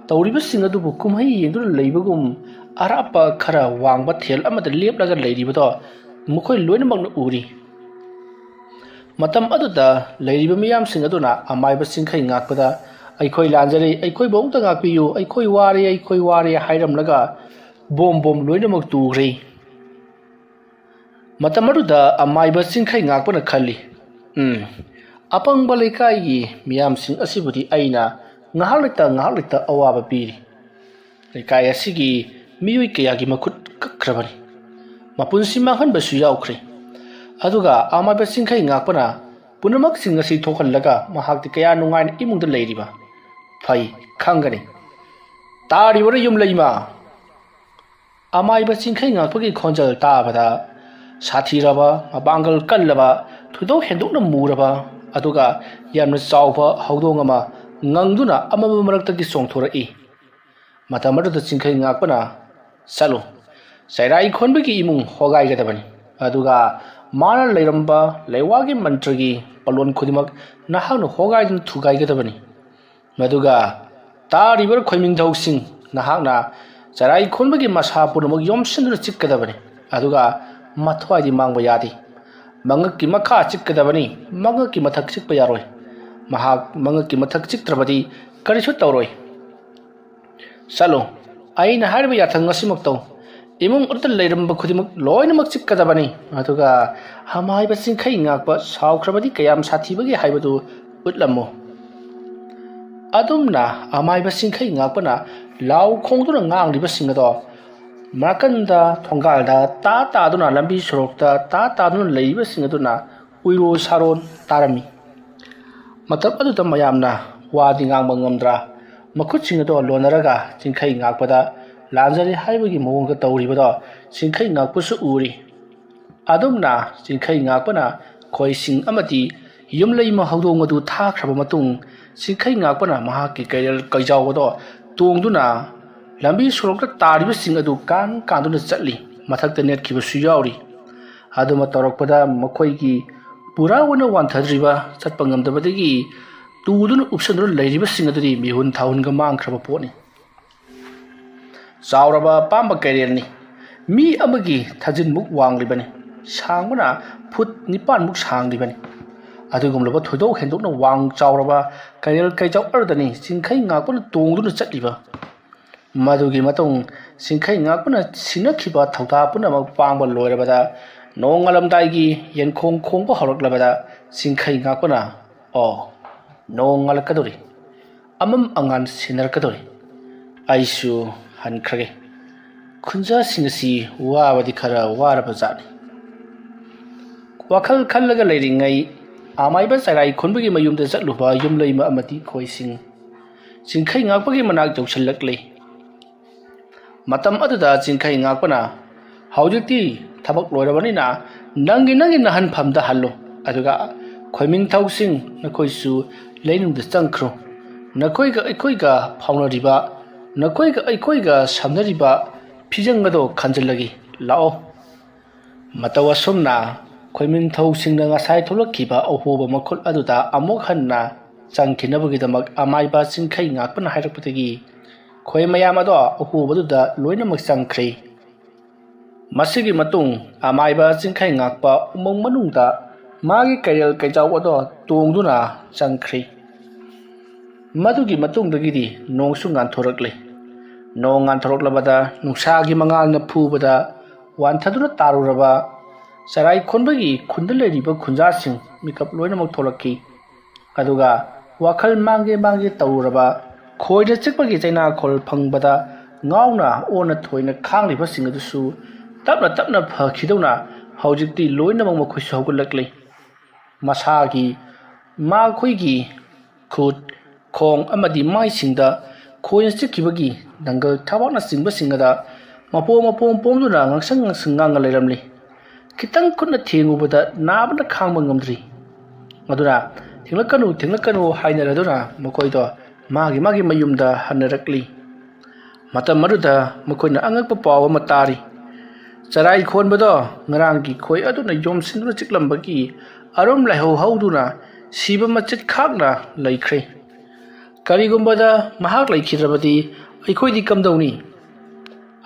ꯇꯧꯔꯤꯕꯁꯤꯡ ꯑꯗꯨꯕꯨ ꯀꯨꯝꯍꯩ ꯌꯦꯡꯗꯨꯅ ꯂꯩꯕꯒꯨꯝ ꯑꯔꯥꯞꯄ ꯈꯔ ꯋꯥꯡꯕ ꯊꯦꯜ ꯑꯃꯗ ꯂꯦꯞꯂꯒ ꯂꯩꯔꯤꯕꯗꯣ ꯃꯈꯣꯏ ꯂꯣꯏꯅꯃꯛꯅ ꯎꯔꯤ ꯃꯇꯝ ꯑꯗꯨꯗ ꯂꯩꯔꯤꯕ ꯃꯤꯌꯥꯝꯁꯤꯡ ꯑꯗꯨꯅ ꯑꯃꯥꯏꯕ ꯆꯤꯡꯈꯩ ꯉꯥꯛꯄꯗ ꯑꯩꯈꯣꯏ ꯂꯥꯟꯖꯔꯦ ꯑꯩꯈꯣꯏꯕꯨ ꯑꯃꯨꯛꯇ ꯉꯥꯛꯄꯤꯌꯨ ꯑꯩꯈꯣꯏ ꯋꯥꯔꯦ ꯍꯥꯏꯔꯝꯂꯒ ꯕꯣꯝ ꯂꯣꯏꯅꯃꯛ ꯇꯨꯈ꯭ꯔꯦ ꯃꯇꯝ ꯑꯗꯨꯗ ꯑꯃꯥꯏꯕ ꯆꯤꯡꯈꯩ ꯉꯥꯛꯄꯅ ꯈꯜꯂꯤ ꯑꯄꯪꯕ ꯂꯩꯀꯥꯏꯒꯤ ꯃꯤꯌꯥꯝꯁꯤꯡ ꯑꯁꯤꯕꯨꯗꯤ ꯑꯩꯅ ꯉꯥꯏꯍꯥꯛ ꯂꯩꯇ ꯑꯋꯥꯕ ꯄꯤꯔꯤ ꯂꯩꯀꯥꯏ ꯑꯁꯤꯒꯤ ꯃꯤꯑꯣꯏ ꯀꯌꯥꯒꯤ ꯃꯈꯨꯠ ꯀꯛꯈ꯭ꯔꯕꯅꯤ ꯃꯄꯨꯟꯁꯤ ꯃꯥꯡꯍꯟꯕꯁꯨ ꯌꯥꯎꯈ꯭ꯔꯦ ꯑꯗꯨꯒ ꯑꯃꯥꯏꯕ ꯆꯤꯡꯈꯩ ꯉꯥꯛꯄꯅ ꯄꯨꯝꯅꯃꯛꯁꯤꯡ ꯑꯁꯤ ꯊꯣꯛꯍꯜꯂꯒ ꯃꯍꯥꯛꯇꯤ ꯀꯌꯥ ꯅꯨꯡꯉꯥꯏꯅ ꯏꯃꯨꯡꯗ ꯂꯩꯔꯤꯕ ꯐꯩ ꯈꯪꯒꯅꯤ ꯇꯥꯔꯤꯕꯔ ꯌꯨꯝꯂꯩꯃ ꯑꯃꯥꯏꯕ ꯆꯤꯡꯈꯩ ꯉꯥꯛꯄꯒꯤ ꯈꯣꯟꯖꯦꯜ ꯇꯥꯕꯗ ꯁꯥꯊꯤꯔꯕ ꯃꯄꯥꯡꯒꯜ ꯀꯜꯂꯕ ꯊꯣꯏꯗꯣꯛ ꯍꯦꯟꯗꯣꯛꯅ ꯃꯨꯔꯕ ꯑꯗꯨꯒ ꯌꯥꯝꯅ ꯆꯥꯎꯕ ꯍꯧꯗꯣꯡ ꯑꯃ ꯉꯪꯗꯨꯅ ꯑꯃꯝꯕ ꯃꯔꯛꯇꯒꯤ ꯆꯣꯡꯊꯣꯔꯛꯏ ꯃꯇꯝ ꯑꯗꯨꯗ ꯆꯤꯡꯈꯩ ꯉꯥꯛꯄꯅ ꯆꯠꯂꯨ ꯆꯩꯔꯥꯏ ꯈꯣꯟꯕꯒꯤ ꯏꯃꯨꯡ ꯍꯣꯒꯥꯏꯒꯗꯕꯅꯤ ꯑꯗꯨꯒ ꯃꯥꯅ ꯂꯩꯔꯝꯕ ꯂꯩꯋꯥꯒꯤ ꯃꯟꯇ꯭ꯔꯒꯤ ꯄꯂꯣꯟ ꯈꯨꯗꯤꯡꯃꯛ ꯅꯍꯥꯛꯅ ꯍꯣꯒꯥꯏꯗꯨꯅ ꯊꯨꯒꯥꯏꯒꯗꯕꯅꯤ ꯃꯗꯨꯒ ꯇꯥꯔꯤꯕ ꯈꯣꯏꯃꯤꯡꯊꯧꯁꯤꯡ ꯅꯍꯥꯛꯅ ꯆꯩꯔꯥꯏ ꯈꯣꯟꯕꯒꯤ ꯃꯁꯥ ꯄꯨꯝꯅꯃꯛ ꯌꯣꯝꯁꯤꯟꯗꯨꯅ ꯆꯤꯛꯀꯗꯕꯅꯤ ꯑꯗꯨꯒ ꯃꯊ꯭ꯋꯥꯏꯗꯤ ꯃꯥꯡꯕ ꯌꯥꯗꯦ ꯃꯉꯛꯀꯤ ꯃꯈꯥ ꯆꯤꯛꯀꯗꯕꯅꯤ ꯃꯉꯛꯀꯤ ꯃꯊꯛ ꯆꯤꯛꯄ ꯌꯥꯔꯣꯏ ꯃꯍꯥꯛ ꯃꯉꯛꯀꯤ ꯃꯊꯛ ꯆꯤꯛꯇ꯭ꯔꯕꯗꯤ ꯀꯔꯤꯁꯨ ꯇꯧꯔꯣꯏ ꯆꯠꯂꯣ ꯑꯩꯅ ꯍꯥꯏꯔꯤꯕ ꯌꯥꯊꯪ ꯑꯁꯤꯃꯛ ꯇꯧ ꯏꯃꯨꯡ ꯑꯗꯨꯗ ꯂꯩꯔꯝꯕ ꯈꯨꯗꯤꯡꯃꯛ ꯂꯣꯏꯅꯃꯛ ꯆꯤꯛꯀꯗꯕꯅꯤ ꯑꯗꯨꯒ ꯑꯃꯥꯏꯕ ꯆꯤꯡꯈꯩ ꯉꯥꯛꯄ ꯁꯥꯎꯈ꯭ꯔꯕꯗꯤ ꯀꯌꯥꯝ ꯁꯥꯊꯤꯕꯒꯦ ꯍꯥꯏꯕꯗꯨ ꯎꯠꯂꯝꯃꯨ ꯑꯗꯨꯝꯅ ꯑꯃꯥꯏꯕ ꯆꯤꯡꯈꯩ ꯉꯥꯛꯄꯅ ꯂꯥꯎ ꯈꯣꯡꯗꯨꯅ ꯉꯥꯡꯂꯤꯕꯁꯤꯡ ꯑꯗꯣ ꯅꯥꯀꯟꯗ ꯊꯣꯡꯒꯥꯜꯗ ꯇꯥꯗꯨꯅ ꯂꯝꯕꯤ ꯁꯣꯔꯣꯛꯇ ꯇꯥꯗꯨꯅ ꯂꯩꯔꯤꯕꯁꯤꯡ ꯑꯗꯨꯅ ꯎꯏꯔꯣ ꯁꯥꯔꯣꯟ ꯇꯥꯔꯝꯃꯤ ꯃꯇꯝ ꯑꯗꯨꯗ ꯃꯌꯥꯝꯅ ꯋꯥꯗꯤ ꯉꯥꯡꯕ ꯉꯝꯗ꯭ꯔꯥ ꯃꯈꯨꯠꯁꯤꯡ ꯑꯗꯣ ꯂꯣꯟꯅꯔꯒ ꯆꯤꯡꯈꯩ ꯉꯥꯛꯄꯗ ꯂꯥꯟꯖꯔꯦ ꯍꯥꯏꯕꯒꯤ ꯃꯑꯣꯡꯗ ꯇꯧꯔꯤꯕꯗꯣ ꯆꯤꯡꯈꯩ ꯉꯥꯛꯄꯁꯨ ꯎꯔꯤ ꯑꯗꯨꯝꯅ ꯆꯤꯡꯈꯩ ꯉꯥꯛꯄꯅ ꯈꯣꯏꯁꯤꯡ ꯑꯃꯗꯤ ꯌꯨꯝꯂꯩꯃ ꯍꯧꯗꯣꯡ ꯑꯗꯨ ꯊꯥꯈ꯭ꯔꯕ ꯃꯇꯨꯡ ꯆꯤꯡꯈꯩ ꯉꯥꯛꯄꯅ ꯃꯍꯥꯛꯀꯤ ꯀꯩꯔꯦꯜ ꯀꯩꯖꯥꯎ ꯑꯗꯣ ꯇꯣꯡꯗꯨꯅ ꯂꯝꯕꯤ ꯁꯣꯔꯣꯛꯇ ꯇꯥꯔꯤꯕꯁꯤꯡ ꯑꯗꯨ ꯀꯥꯟꯗꯨꯅ ꯆꯠꯂꯤ ꯃꯊꯛꯇ ꯅꯦꯠꯈꯤꯕꯁꯨ ꯌꯥꯎꯔꯤ ꯑꯗꯨꯃ ꯇꯧꯔꯛꯄꯗ ꯃꯈꯣꯏꯒꯤ ꯄꯨꯔꯥ ꯑꯣꯏꯅ ꯋꯥꯟꯊꯗ꯭ꯔꯤꯕ ꯆꯠꯄ ꯉꯝꯗꯕꯗꯒꯤ ꯇꯨꯗꯨꯅ ꯎꯞꯁꯟꯗꯨꯅ ꯂꯩꯔꯤꯕꯁꯤꯡ ꯑꯗꯨꯗꯤ ꯃꯤꯍꯨꯟ ꯊꯥꯍꯨꯟꯒ ꯃꯥꯡꯈ꯭ꯔꯕ ꯄꯣꯠꯅꯤ ꯆꯥꯎꯔꯕ ꯑꯄꯥꯝꯕ ꯀꯩꯔꯦꯜꯅꯤ ꯃꯤ ꯑꯃꯒꯤ ꯊꯥꯖꯤꯟꯃꯨꯛ ꯋꯥꯡꯂꯤꯕꯅꯤ ꯁꯥꯡꯕꯅ ꯐꯨꯠ 9 ꯁꯥꯡꯂꯤꯕꯅꯤ ꯑꯗꯨꯒꯨꯝꯂꯕ ꯊꯣꯏꯗꯣꯛ ꯍꯦꯟꯗꯣꯛꯅ ꯋꯥꯡ ꯆꯥꯎꯔꯕ ꯀꯩꯔꯦꯜ ꯀꯩꯖꯥꯎ ꯑꯗꯨꯗꯅꯤ ꯆꯤꯡꯈꯩ ꯉꯥꯛꯄꯅ ꯇꯣꯡꯗꯨꯅ ꯆꯠꯂꯤꯕ ꯃꯗꯨꯒꯤ ꯃꯇꯨꯡ ꯆꯤꯡꯈꯩ ꯉꯥꯛꯄꯅ ꯁꯤꯡꯅꯈꯤꯕ ꯊꯧꯗꯥ ꯄꯨꯝꯅꯃꯛ ꯄꯥꯡꯕ ꯂꯣꯏꯔꯕꯗ ꯅꯣꯡꯉꯥꯜꯂꯝꯗꯥꯏꯒꯤ ꯌꯦꯟꯈꯣꯡ ꯈꯣꯡꯕ ꯍꯧꯔꯛꯂꯕꯗ ꯆꯤꯡꯈꯩ ꯉꯥꯛꯄꯅ ꯅꯣꯡ ꯉꯥꯜꯂꯛꯀꯗꯧꯔꯤ ꯑꯃꯝ ꯑꯉꯥꯟ ꯁꯤꯟꯅꯔꯛꯀꯗꯧꯔꯤ ꯑꯩꯁꯨ ꯍꯟꯈ꯭ꯔꯒꯦ ꯈꯨꯟꯖꯥꯁꯤꯡ ꯑꯁꯤ ꯋꯥꯕꯗꯤ ꯈꯔ ꯋꯥꯔꯕ ꯖꯥꯠꯅꯤ ꯋꯥꯈꯜ ꯈꯜꯂꯒ ꯂꯩꯔꯤꯉꯩ ꯑꯃꯥꯏꯕ ꯆꯩꯔꯥꯏ ꯈꯣꯟꯕꯒꯤ ꯃꯌꯨꯝꯗ ꯆꯠꯂꯨꯕ ꯌꯨꯝꯂꯩꯃ ꯑꯃꯗꯤ ꯈꯣꯏꯁꯤꯡ ꯆꯤꯡꯈꯩ ꯉꯥꯛꯄꯒꯤ ꯃꯅꯥꯛ ꯌꯧꯁꯤꯜꯂꯛꯂꯤ ꯃꯇꯝ ꯑꯗꯨꯗ ꯆꯤꯡꯈꯩ ꯉꯥꯛꯄꯅ ꯍꯧꯖꯤꯛꯇꯤ ꯊꯕꯛ ꯂꯣꯏꯔꯕꯅꯤ나 ꯅꯪꯒꯤ ꯅꯍꯟꯐꯝꯗ ꯍꯜꯂꯨ ꯑꯗꯨꯒ ꯈꯣꯏꯃꯤꯡꯊꯧꯁꯤꯡ ꯅꯈꯣꯏꯁꯨ ꯂꯩꯅꯨꯡꯗ ꯆꯪꯈ꯭ꯔꯣ ꯅꯈꯣꯏꯒ ꯑꯩꯈꯣꯏꯒ ꯐꯥꯎꯅꯔꯤꯕ ꯅꯈꯣꯏꯒ ꯑꯩꯈꯣꯏꯒ ꯁꯝꯅꯔꯤꯕ ꯐꯤꯖꯪ ꯑꯗꯣ ꯈꯟꯖꯤꯜꯂꯒꯤ ꯂꯥꯛꯑꯣ ꯃꯇꯧ ꯑꯁꯨꯝꯅ ꯈꯣꯏꯃꯤꯡꯊꯧꯁꯤꯡꯅ ꯉꯁꯥꯏ ꯊꯣꯛꯂꯛꯈꯤꯕ ꯑꯍꯣꯕ ꯃꯈꯨꯠ ꯑꯗꯨꯗ ꯑꯃꯨꯛ ꯍꯟꯅ ꯆꯪꯈꯤꯅꯕꯒꯤꯗꯃꯛ ꯑꯃꯥꯏꯕ ꯆꯤꯡꯈꯩ ꯉꯥꯛꯄꯅ ꯍꯥꯏꯔꯛꯄꯗꯒꯤ ꯈꯣꯏ ꯃꯌꯥꯝ ꯑꯗꯣ ꯑꯍꯣꯕꯗꯨꯗ ꯂꯣꯏꯅꯃꯛ ꯆꯪꯈ꯭ꯔꯦ꯫ ꯃꯁꯤꯒꯤ ꯃꯇꯨꯡ ꯑꯃꯥꯏꯕ ꯆꯤꯡꯈꯩ ꯉꯥꯛꯄ ꯎꯃꯪ ꯃꯅꯨꯡꯗ ꯃꯥꯒꯤ ꯀꯩꯔꯦꯜ ꯀꯩꯆꯥꯎ ꯑꯗꯣ ꯇꯣꯡꯗꯨꯅ ꯆꯪꯈ꯭ꯔꯦ꯫ ꯃꯗꯨꯒꯤ ꯃꯇꯨꯡꯗꯒꯤꯗꯤ ꯅꯣꯡꯁꯨ ꯉꯥꯟꯊꯣꯔꯛꯂꯦ꯫ ꯅꯣꯡ ꯉꯥꯟꯊꯣꯔꯛꯂꯕꯗ ꯅꯨꯡꯁꯥꯒꯤ ꯃꯉꯥꯜꯅ ꯐꯨꯕꯗ ꯋꯥꯟꯊꯗꯨꯅ ꯇꯥꯔꯨꯔꯕ ꯆꯔꯥꯏ ꯈꯣꯟꯕꯒꯤ ꯈꯨꯟꯗ ꯂꯩꯔꯤꯕ ꯈꯨꯟꯖꯥꯁꯤꯡ ꯃꯤꯀꯞ ꯂꯣꯏꯅꯃꯛ ꯊꯣꯛꯂꯛꯈꯤ꯫ ꯑꯗꯨꯒ ꯋꯥꯈꯜ ꯃꯥꯡꯒꯦ ꯃꯥꯡꯒꯦ ꯇꯧꯔꯨꯔꯕ ꯈꯣꯏꯗ ꯆꯤꯛꯄꯒꯤ ꯆꯩꯅꯥꯈꯣꯜ ꯐꯪꯕꯗ ꯉꯥꯎꯅ ꯑꯣꯟꯅ ꯊꯣꯏꯅ ꯈꯥꯡꯂꯤꯕꯁꯤꯡ ꯑꯗꯨꯁꯨ ꯇꯞꯅ ꯇꯞꯅ ꯐꯈꯤꯗꯧꯅ ꯍꯧꯖꯤꯛꯇꯤ ꯂꯣꯏꯅꯃꯛ ꯃꯈꯣꯏꯁꯨ ꯍꯧꯒꯠꯂꯛꯂꯦ꯫ ꯃꯁꯥꯒꯤ ꯃꯈꯣꯏꯒꯤ ꯈꯨꯠ ꯈꯣꯡ ꯑꯃꯗꯤ ꯃꯥꯏꯁꯤꯡꯗ ꯈꯣꯏꯅ ꯆꯤꯛꯈꯤꯕꯒꯤ ꯅꯪꯒꯜ ꯊꯕꯥꯛꯅꯆꯤꯡꯕꯁꯤꯡ ꯑꯗ ꯃꯄꯣꯝ ꯄꯣꯝꯗꯨꯅ ꯉꯥꯡꯁꯪ ꯉꯥꯡꯉ ꯂꯩꯔꯝꯂꯤ꯫ ꯈꯤꯇꯪ ꯈꯨꯠꯅ ꯊꯦꯡꯉꯨꯕꯗ ꯅꯥꯕꯅ ꯈꯥꯡꯕ ꯉꯝꯗ꯭ꯔꯤ꯫ ꯑꯗꯨꯅ ꯊꯦꯡꯂꯛꯀꯅꯨ ꯍꯥꯏꯅꯔꯗꯨꯅ ꯃꯈꯣꯏꯗꯣ ꯃꯥꯒꯤ ꯃꯌꯨꯝꯗ ꯍꯟꯅꯔꯛꯂꯤ꯫ ꯃꯇꯝ ꯑꯗꯨꯗ ꯃꯈꯣꯏꯅ ꯑꯉꯛꯄ ꯄꯥꯎ ꯑꯃ ꯇꯥꯔꯤ꯫ ꯆꯔꯥꯏ ꯈꯣꯟꯕꯗꯣ ꯉꯔꯥꯡꯒꯤ ꯈꯣꯏ ꯑꯗꯨꯅ ꯌꯣꯝꯁꯤꯟꯗꯨꯅ ꯆꯤꯛꯂꯝꯕꯒꯤ ꯑꯔꯨꯝ ꯂꯥꯏꯍꯧ ꯍꯧꯗꯨꯅ ꯁꯤꯕ ꯃꯆꯤꯠ ꯈꯥꯛꯅ ꯂꯩꯈ꯭ꯔꯦ꯫ ꯀꯔꯤꯒꯨꯝꯕꯗ ꯃꯍꯥꯛ ꯂꯩꯈꯤꯗ꯭ꯔꯕꯗꯤ ꯑꯩꯈꯣꯏꯗꯤ ꯀꯝꯗꯧꯅꯤ?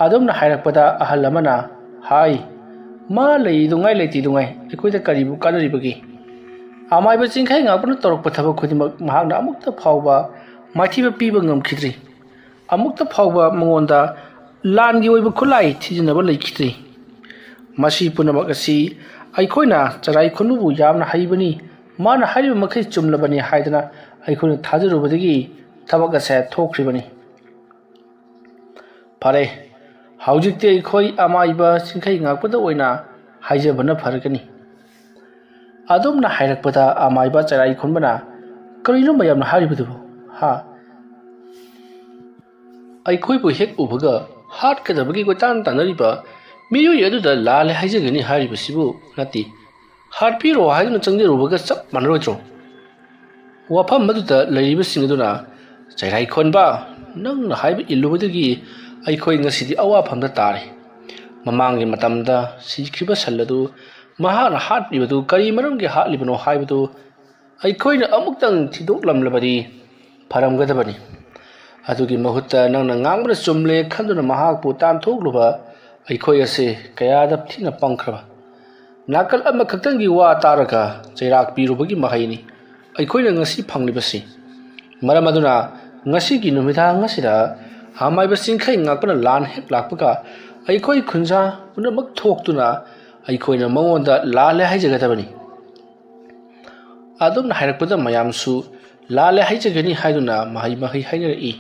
ꯑꯗꯨꯝꯅ ꯍꯥꯏꯔꯛꯄꯗ ꯑꯍꯜ ꯑꯃꯅ ꯍꯥꯏ, ꯃꯥ ꯂꯩꯔꯤꯗꯨꯉꯥꯏ ꯂꯩꯇꯦꯗꯨꯉꯥꯏ ꯑꯩꯈꯣꯏꯗ ꯀꯔꯤꯕꯨ ꯀꯥꯟꯅꯔꯤꯕꯒꯦ? ꯑꯃꯥꯏꯕ ꯆꯤꯡꯈꯩ ꯉꯥꯛꯄꯅ ꯇꯧꯔꯛꯄ ꯊꯕꯛ ꯈꯨꯗꯤꯡꯃꯛ ꯃꯍꯥꯛꯅ ꯑꯃꯨꯛꯇ ꯐꯥꯎꯕ ꯃꯥꯏꯊꯤꯕ ꯄꯤꯕ ꯉꯝꯈꯤꯗ꯭ꯔꯤ꯫ ꯑꯃꯨꯛꯇ ꯐꯥꯎꯕ ꯃꯉꯣꯟꯗ ꯂꯥꯟꯒꯤ ꯑꯣꯏꯕ ꯈꯨꯠꯂꯥꯏ ꯊꯤꯖꯤꯟꯅꯕ ꯂꯩꯈꯤꯗ꯭ꯔꯤ꯫ ꯃꯁꯤ ꯄꯨꯝꯅꯃꯛ ꯑꯁꯤ ꯑꯩꯈꯣꯏꯅ ꯆꯔꯥꯏ ꯈꯨꯟꯕꯕꯨ ꯌꯥꯝꯅ ꯍꯩꯕꯅꯤ, ꯃꯥꯅ ꯍꯥꯏꯔꯤꯕ ꯃꯈꯩ ꯆꯨꯝꯂꯕꯅꯤ ꯍꯥꯏꯗꯅ ꯑꯩꯈꯣꯏꯅ ꯊꯥꯖꯔꯨꯕꯗꯒꯤ ꯊꯕꯛ ꯑꯁꯦ ꯊꯣꯛꯈ꯭ꯔꯤꯕꯅꯤ꯫ ꯐꯔꯦ, ꯍꯧꯖꯤꯛꯇꯤ ꯑꯩꯈꯣꯏ ꯑꯃꯥꯏꯕ ꯆꯤꯡꯈꯩ ꯉꯥꯛꯄꯗ ꯑꯣꯏꯅ ꯍꯥꯏꯖꯕꯅ ꯐꯔꯒꯅꯤ꯫ ꯑꯗꯨꯝꯅ ꯍꯥꯏꯔꯛꯄꯗ ꯑꯃꯥꯏꯕ ꯆꯔꯥꯏ ꯈꯣꯟꯕꯅ ꯀꯔꯤꯅꯣ ꯃꯌꯥꯝꯅ ꯍꯥꯏꯔꯤꯕꯗꯨꯕꯨ? ꯑꯩꯈꯣꯏꯕꯨ ꯍꯦꯛ ꯎꯕꯒ ꯍꯥꯠꯀꯗꯕꯒꯤ ꯀꯣꯏꯇꯥꯟ ꯇꯥꯟꯅꯔꯤꯕ ꯃꯤꯑꯣꯏ ꯑꯗꯨꯗ ꯂꯥꯜꯂꯦ ꯍꯥꯏꯖꯒꯅꯤ ꯍꯥꯏꯔꯤꯕꯁꯤꯕꯨ ꯅꯠꯇꯦ, ꯍꯥꯠꯄꯤꯔꯣ ꯍꯥꯏꯗꯨꯅ ꯆꯪꯖꯔꯨꯕꯒ ꯆꯞ ꯃꯥꯟꯅꯔꯣꯏꯗ꯭ꯔꯣ? ꯋꯥꯐꯝ ꯑꯗꯨꯗ ꯂꯩꯔꯤꯕꯁꯤꯡ ꯑꯗꯨꯅ ꯆꯔꯥꯏ ꯈꯣꯟꯕ, ꯅꯪꯅ ꯍꯥꯏꯕ ꯏꯜꯂꯨꯕꯗꯒꯤ ꯑꯩꯈꯣꯏ ꯉꯁꯤꯗꯤ ꯑꯋꯥꯐꯝꯗ ꯇꯥꯔꯦ꯫ ꯃꯃꯥꯡꯒꯤ ꯃꯇꯝꯗ ꯁꯤꯈ꯭ꯔꯤꯕ ꯁꯟ ꯑꯗꯨ ꯃꯍꯥꯛꯅ ꯍꯥꯠꯂꯤꯕꯗꯨ ꯀꯔꯤ ꯃꯔꯝꯒꯤ ꯍꯥꯠꯂꯤꯕꯅꯣ ꯍꯥꯏꯕꯗꯨ ꯑꯩꯈꯣꯏꯅ ꯑꯃꯨꯛꯇꯪ ꯊꯤꯗꯣꯛꯂꯝꯂꯕꯗꯤ ꯐꯔꯝꯒꯗꯕꯅꯤ꯫ ꯑꯗꯨꯒꯤ ꯃꯍꯨꯠꯇ ꯅꯪꯅ ꯉꯥꯡꯕꯅ ꯆꯨꯝꯂꯦ ꯈꯟꯗꯨꯅ ꯃꯍꯥꯛꯄꯨ ꯇꯥꯟꯊꯣꯛꯂꯨꯕ ꯑꯩꯈꯣꯏ ꯑꯁꯤ ꯀꯌꯥꯗ ꯊꯤꯅ ꯄꯪꯈ꯭ꯔꯕ! ꯅꯥꯀꯜ ꯑꯃꯈꯛꯇꯪꯒꯤ ꯋꯥ ꯇꯥꯔꯒ ꯆꯩꯔꯥꯛ ꯄꯤꯔꯨꯕꯒꯤ ꯃꯍꯩꯅꯤ ꯑꯩꯈꯣꯏꯅ ꯉꯁꯤ ꯐꯪꯂꯤꯕꯁꯤ꯫ ꯃꯔꯝ ꯑꯗꯨꯅ ꯉꯁꯤꯒꯤ ꯅꯨꯃꯤꯗꯥꯡ ꯑꯁꯤꯗ ꯑꯃꯥꯏꯕ ꯆꯤꯡꯈꯩ ꯉꯥꯛꯄꯅ ꯂꯥꯟ ꯍꯦꯛ ꯂꯥꯛꯄꯒ ꯑꯩꯈꯣই ꯈꯨꯟꯖꯥ ꯄꯨꯝꯅꯃꯛ ꯊꯣꯛꯇꯨꯅ ꯑꯩꯈꯣꯏꯅ ꯃꯉꯣꯟꯗ ꯂꯥꯜꯂꯦ ꯍꯥꯏꯖꯒꯗꯕꯅꯤ꯫ ꯑꯗꯨꯝꯅ ꯍꯥꯏꯔꯛꯄꯗ ꯃꯌꯥꯝꯁꯨ ꯂꯥꯜꯂꯦ ꯍꯥꯏꯖꯒꯅꯤ ꯍꯥꯏꯗꯨꯅ ꯃꯍꯩ ꯍꯥꯏꯅꯔꯛꯏ꯫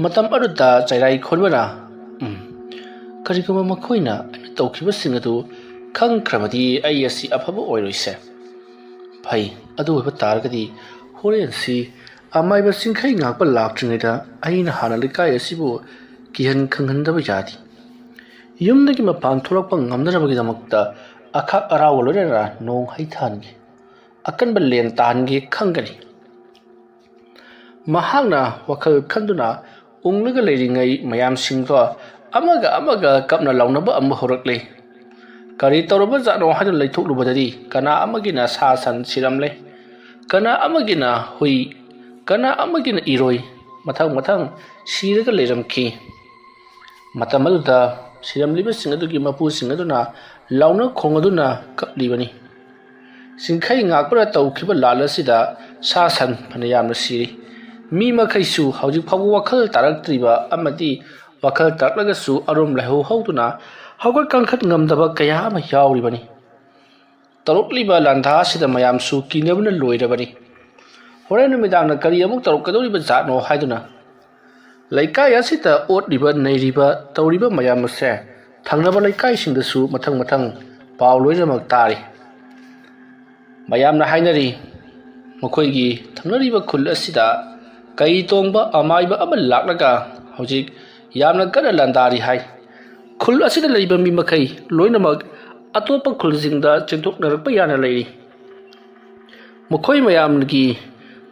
ꯃꯇꯝ ꯑꯗꯨꯗ ꯆꯔꯥꯏ ꯈꯣꯟꯕꯅ ꯀꯔꯤꯒꯨꯝꯕ ꯃꯈꯣꯏꯅ ꯑꯩꯅ ꯇꯧꯈꯤꯕꯁꯤꯡ ꯑꯗꯨ ꯈꯪꯈ꯭ꯔꯕꯗꯤ ꯑꯩ ꯑꯁꯤ ꯑꯐꯕ ꯑꯣꯏꯔꯣꯏꯁꯦ꯫ ꯐꯩ, ꯑꯗꯨ ꯑꯣꯏꯕ ꯇꯥꯔꯒꯗꯤ ꯍꯣꯔꯦꯟꯁꯤ ꯑꯃꯥꯏꯕ ꯆꯤꯡꯈꯩ ꯉꯥꯛꯄ ꯂꯥꯛꯇ꯭ꯔꯤꯉꯩꯗ ꯑꯩꯅ ꯍꯥꯟꯅ ꯂꯩꯀꯥꯏ ꯑꯁꯤꯕꯨ ꯀꯤꯍꯟ ꯈꯪꯍꯟꯗꯕ ꯌꯥꯗꯦ꯫ ꯌꯨꯝꯗꯒꯤ ꯃꯄꯥꯟ ꯊꯣꯛꯂꯛꯄ ꯉꯝꯅꯅꯕꯒꯤꯗꯃꯛꯇ ꯑꯈꯥꯛ ꯑꯔꯥꯎꯒ ꯂꯣꯏꯅꯅ ꯅꯣꯡ ꯍꯩꯊꯍꯟꯒꯦ, ꯑꯀꯟꯕ ꯂꯦꯟ ꯇꯥꯍꯟꯒꯦ ꯈꯪꯒꯅꯤ꯫ ꯃꯍꯥꯛꯅ ꯋꯥꯈꯜ ꯈꯟꯗꯨꯅ ꯎꯡꯂꯒ ꯂꯩꯔꯤꯉꯩ ꯃꯌꯥꯝꯁꯤꯡꯗꯣ ꯑꯃꯒ ꯀꯞꯅ ꯂꯥꯎꯅꯕ ꯑꯃꯨꯛ ꯍꯧꯔꯛꯂꯦ꯫ ꯀꯔꯤ ꯇꯧꯔꯕ ꯖꯥꯠꯅꯣ ꯍꯥꯏꯗꯨꯅ ꯂꯩꯊꯣꯛꯂꯨꯕꯗꯗꯤ ꯀꯅꯥ ꯑꯃꯒꯤꯅ ꯁꯥ ꯁꯟ ꯁꯤꯔꯝꯂꯦ, ꯀꯅꯥ ꯑꯃꯒꯤꯅ ꯍꯨꯏ, ꯀꯅꯥ ꯑꯃꯒꯤꯅ ꯏꯔꯣꯏ, ꯃꯊꯪ ꯁꯤꯔꯒ ꯂꯩꯔꯝꯈꯤ꯫ ꯃꯇꯝ ꯑꯗꯨꯗ ꯁꯤꯔꯝꯂꯤꯕꯁꯤꯡ ꯑꯗꯨꯒꯤ ꯃꯄꯨꯁꯤꯡ ꯑꯗꯨꯅ ꯂꯥꯎꯅ ꯈꯣꯡꯅꯗꯨꯅ ꯀꯞꯂꯤꯕꯅꯤ꯫ ꯆꯤꯡꯈꯩ ꯉꯥꯛꯄꯅ ꯇꯧꯈꯤꯕ ꯂꯥꯜ ꯑꯁꯤꯗ ꯁꯥ ꯁꯟ ꯐꯅ ꯌꯥꯝꯅ ꯁꯤꯔꯤ꯫ ꯃꯤ ꯃꯈꯩꯁꯨ ꯍꯧꯖꯤꯛ ꯐꯥꯎꯕ ꯋꯥꯈꯜ ꯇꯥꯔꯛꯇ꯭ꯔꯤꯕ ꯑꯃꯗꯤ ꯋꯥꯈꯜ ꯇꯥꯔꯛꯂꯒꯁꯨ ꯑꯔꯨꯝ ꯂꯥꯏꯍꯧ ꯍꯧꯗꯨꯅ ꯍꯧꯒꯠ ꯀꯥꯡꯈꯠ ꯉꯝꯗꯕ ꯀꯌꯥ ꯑꯃ ꯌꯥꯎꯔꯤꯕꯅꯤ꯫ ꯇꯧꯔꯛꯂꯤꯕ ꯂꯥꯟꯊꯥ ꯑꯁꯤꯗ ꯃꯌꯥꯝꯁꯨ ꯀꯤꯅꯕꯅ ꯂꯣꯏꯔꯕꯅꯤ꯫ ꯍꯣꯔꯦꯟ ꯅꯨꯃꯤꯗꯥꯡꯅ ꯀꯔꯤ ꯑꯃꯨꯛ ꯇꯧꯔꯛꯀꯗꯧꯔꯤꯕ ꯖꯥꯠꯅꯣ ꯍꯥꯏꯗꯨꯅ ꯂꯩꯀꯥꯏ ꯑꯁꯤꯗ ꯑꯣꯠꯂꯤꯕ ꯅꯩꯔꯤꯕ ꯇꯧꯔꯤꯕ ꯃꯌꯥꯝ ꯑꯁꯦ ꯊꯪꯅꯕ ꯂꯩꯀꯥꯏꯁꯤꯡꯗꯁꯨ ꯃꯊꯪ ꯄꯥꯎ ꯂꯣꯏꯅꯃꯛ ꯇꯥꯔꯤ꯫ ꯃꯌꯥꯝꯅ ꯍꯥꯏꯅꯔꯤ, ꯃꯈꯣꯏꯒꯤ ꯊꯪꯅꯔꯤꯕ ꯈꯨꯜ ꯑꯁꯤꯗ ꯀꯩ ꯇꯣꯡꯕ ꯑꯃꯥꯏꯕ ꯑꯃ ꯂꯥꯛꯂꯒ ꯍꯧꯖꯤꯛ ꯌꯥꯝꯅ ꯀꯟꯅ ꯂꯥꯟꯗꯥꯔꯤ ꯍꯥꯏ꯫ ꯈꯨꯜ ꯑꯁꯤꯗ ꯂꯩꯕ ꯃꯤ ꯃꯈꯩ ꯂꯣꯏꯅꯃꯛ ꯑꯇꯣꯞꯄ ꯈꯨꯜꯁꯤꯡꯗ ꯆꯦꯟꯊꯣꯛꯅꯔꯛꯄ ꯌꯥꯅ ꯂꯩꯔꯤ꯫ ꯃꯈꯣꯏ ꯃꯌꯥꯝꯒꯤ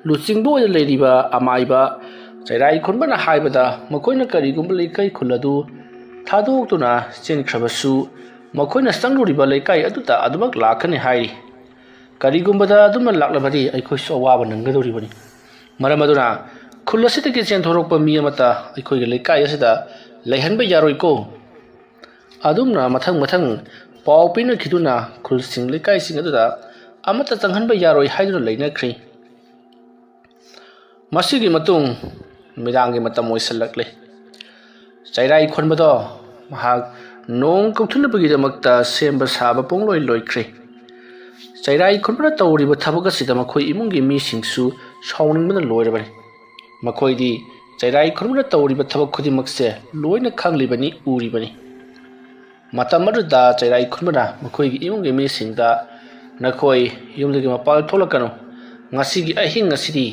ꯂꯨꯆꯤꯡꯕ ꯑꯣꯏꯅ ꯂꯩꯔꯤꯕ ꯑꯃꯥꯏꯕ ꯆꯔꯥꯏ ꯈꯣꯟꯕꯅ ꯍꯥꯏꯕꯗ ꯃꯈꯣꯏꯅ ꯀꯔꯤꯒꯨꯝꯕ ꯂꯩꯀꯥꯏ ꯈꯨꯜ ꯑꯗꯨ ꯊꯥꯗꯣꯛꯇꯨꯅ ꯆꯦꯟꯈ꯭ꯔꯕꯁꯨ ꯃꯈꯣꯏꯅ ꯆꯪꯂꯨꯔꯤꯕ ꯂꯩꯀꯥꯏ ꯑꯗꯨꯗ ꯑꯗꯨꯃꯛ ꯂꯥꯛꯀꯅꯤ ꯍꯥꯏꯔꯤ ꯀꯔꯤꯒꯨꯝꯕꯗ ꯑꯗꯨꯝꯅ ꯂꯥꯛꯂꯕꯗꯤ ꯑꯩꯈꯣꯏꯁꯨ ꯑꯋꯥꯕ ꯅꯪꯒꯗꯧꯔꯤꯕꯅꯤ ꯃꯔꯝ ꯑꯗꯨꯅ ꯈꯨꯜ ꯑꯁꯤꯗꯒꯤ ꯆꯦꯟꯊꯣꯔꯛꯄ ꯃꯤ ꯑꯃꯠꯇ ꯑꯩꯈꯣꯏꯒꯤ ꯂꯩꯀꯥꯏ ꯑꯁꯤꯗ ꯂꯩꯍꯟꯕ ꯌꯥꯔꯣꯏꯀꯣ ꯑꯗꯨꯝꯅ ꯃꯊꯪ ꯄꯥꯎ ꯄꯤꯅꯈꯤꯗꯨꯅ ꯈꯨꯜꯁꯤꯡ ꯂꯩꯀꯥꯏꯁꯤꯡ ꯑꯗꯨꯗ ꯑꯃꯠꯇ ꯆꯪꯍꯟꯕ ꯌꯥꯔꯣꯏ ꯍꯥꯏꯗꯨꯅ ꯂꯩꯅꯈ꯭ꯔꯤ ꯃꯁꯤꯒꯤ ꯃꯇꯨꯡ ꯅꯨꯃꯤꯗꯥꯡꯒꯤ ꯃꯇꯝ ꯑꯣꯏꯁꯜꯂꯛꯂꯦ ꯆꯩꯔꯥꯏ ꯈꯣꯟꯕꯗꯣ ꯃꯍꯥꯛ ꯅꯣꯡ ꯀꯧꯊꯅꯕꯒꯤꯗꯃꯛꯇ ꯁꯦꯝꯕ ꯁꯥꯕ ꯄꯨꯡꯂꯣꯏ ꯂꯣꯏꯈ꯭ꯔꯦ ꯆꯩꯔꯥꯏ ꯈꯣꯟꯕꯅ ꯇꯧꯔꯤꯕ ꯊꯕꯛ ꯑꯁꯤꯗ ꯃꯈꯣꯏ ꯏꯃꯨꯡꯒꯤ ꯃꯤꯁꯤꯡꯁꯨ ꯁꯥꯎꯅꯤꯡꯕꯅ ꯂꯣꯏꯔꯕꯅꯤ ꯃꯈꯣꯏꯗꯤ ꯆꯩꯔꯥꯏ ꯈꯣꯟꯕꯅ ꯇꯧꯔꯤꯕ ꯊꯕꯛ ꯈꯨꯗꯤꯡꯃꯛꯁꯦ ꯂꯣꯏꯅ ꯈꯪꯂꯤꯕꯅꯤ ꯎꯔꯤꯕꯅꯤ ꯃꯇꯝ ꯑꯗꯨꯗ ꯆꯩꯔꯥꯏ ꯈꯣꯟꯕꯅ ꯃꯈꯣꯏꯒꯤ ꯏꯃꯨꯡꯒꯤ ꯃꯤꯁꯤꯡꯗ ꯅꯈꯣꯏ ꯌꯨꯝꯗꯒꯤ ꯃꯄꯥꯟ ꯊꯣꯛꯂꯛꯀꯅꯨ ꯉꯁꯤꯒꯤ ꯑꯍꯤꯡ ꯑꯁꯤꯗꯤ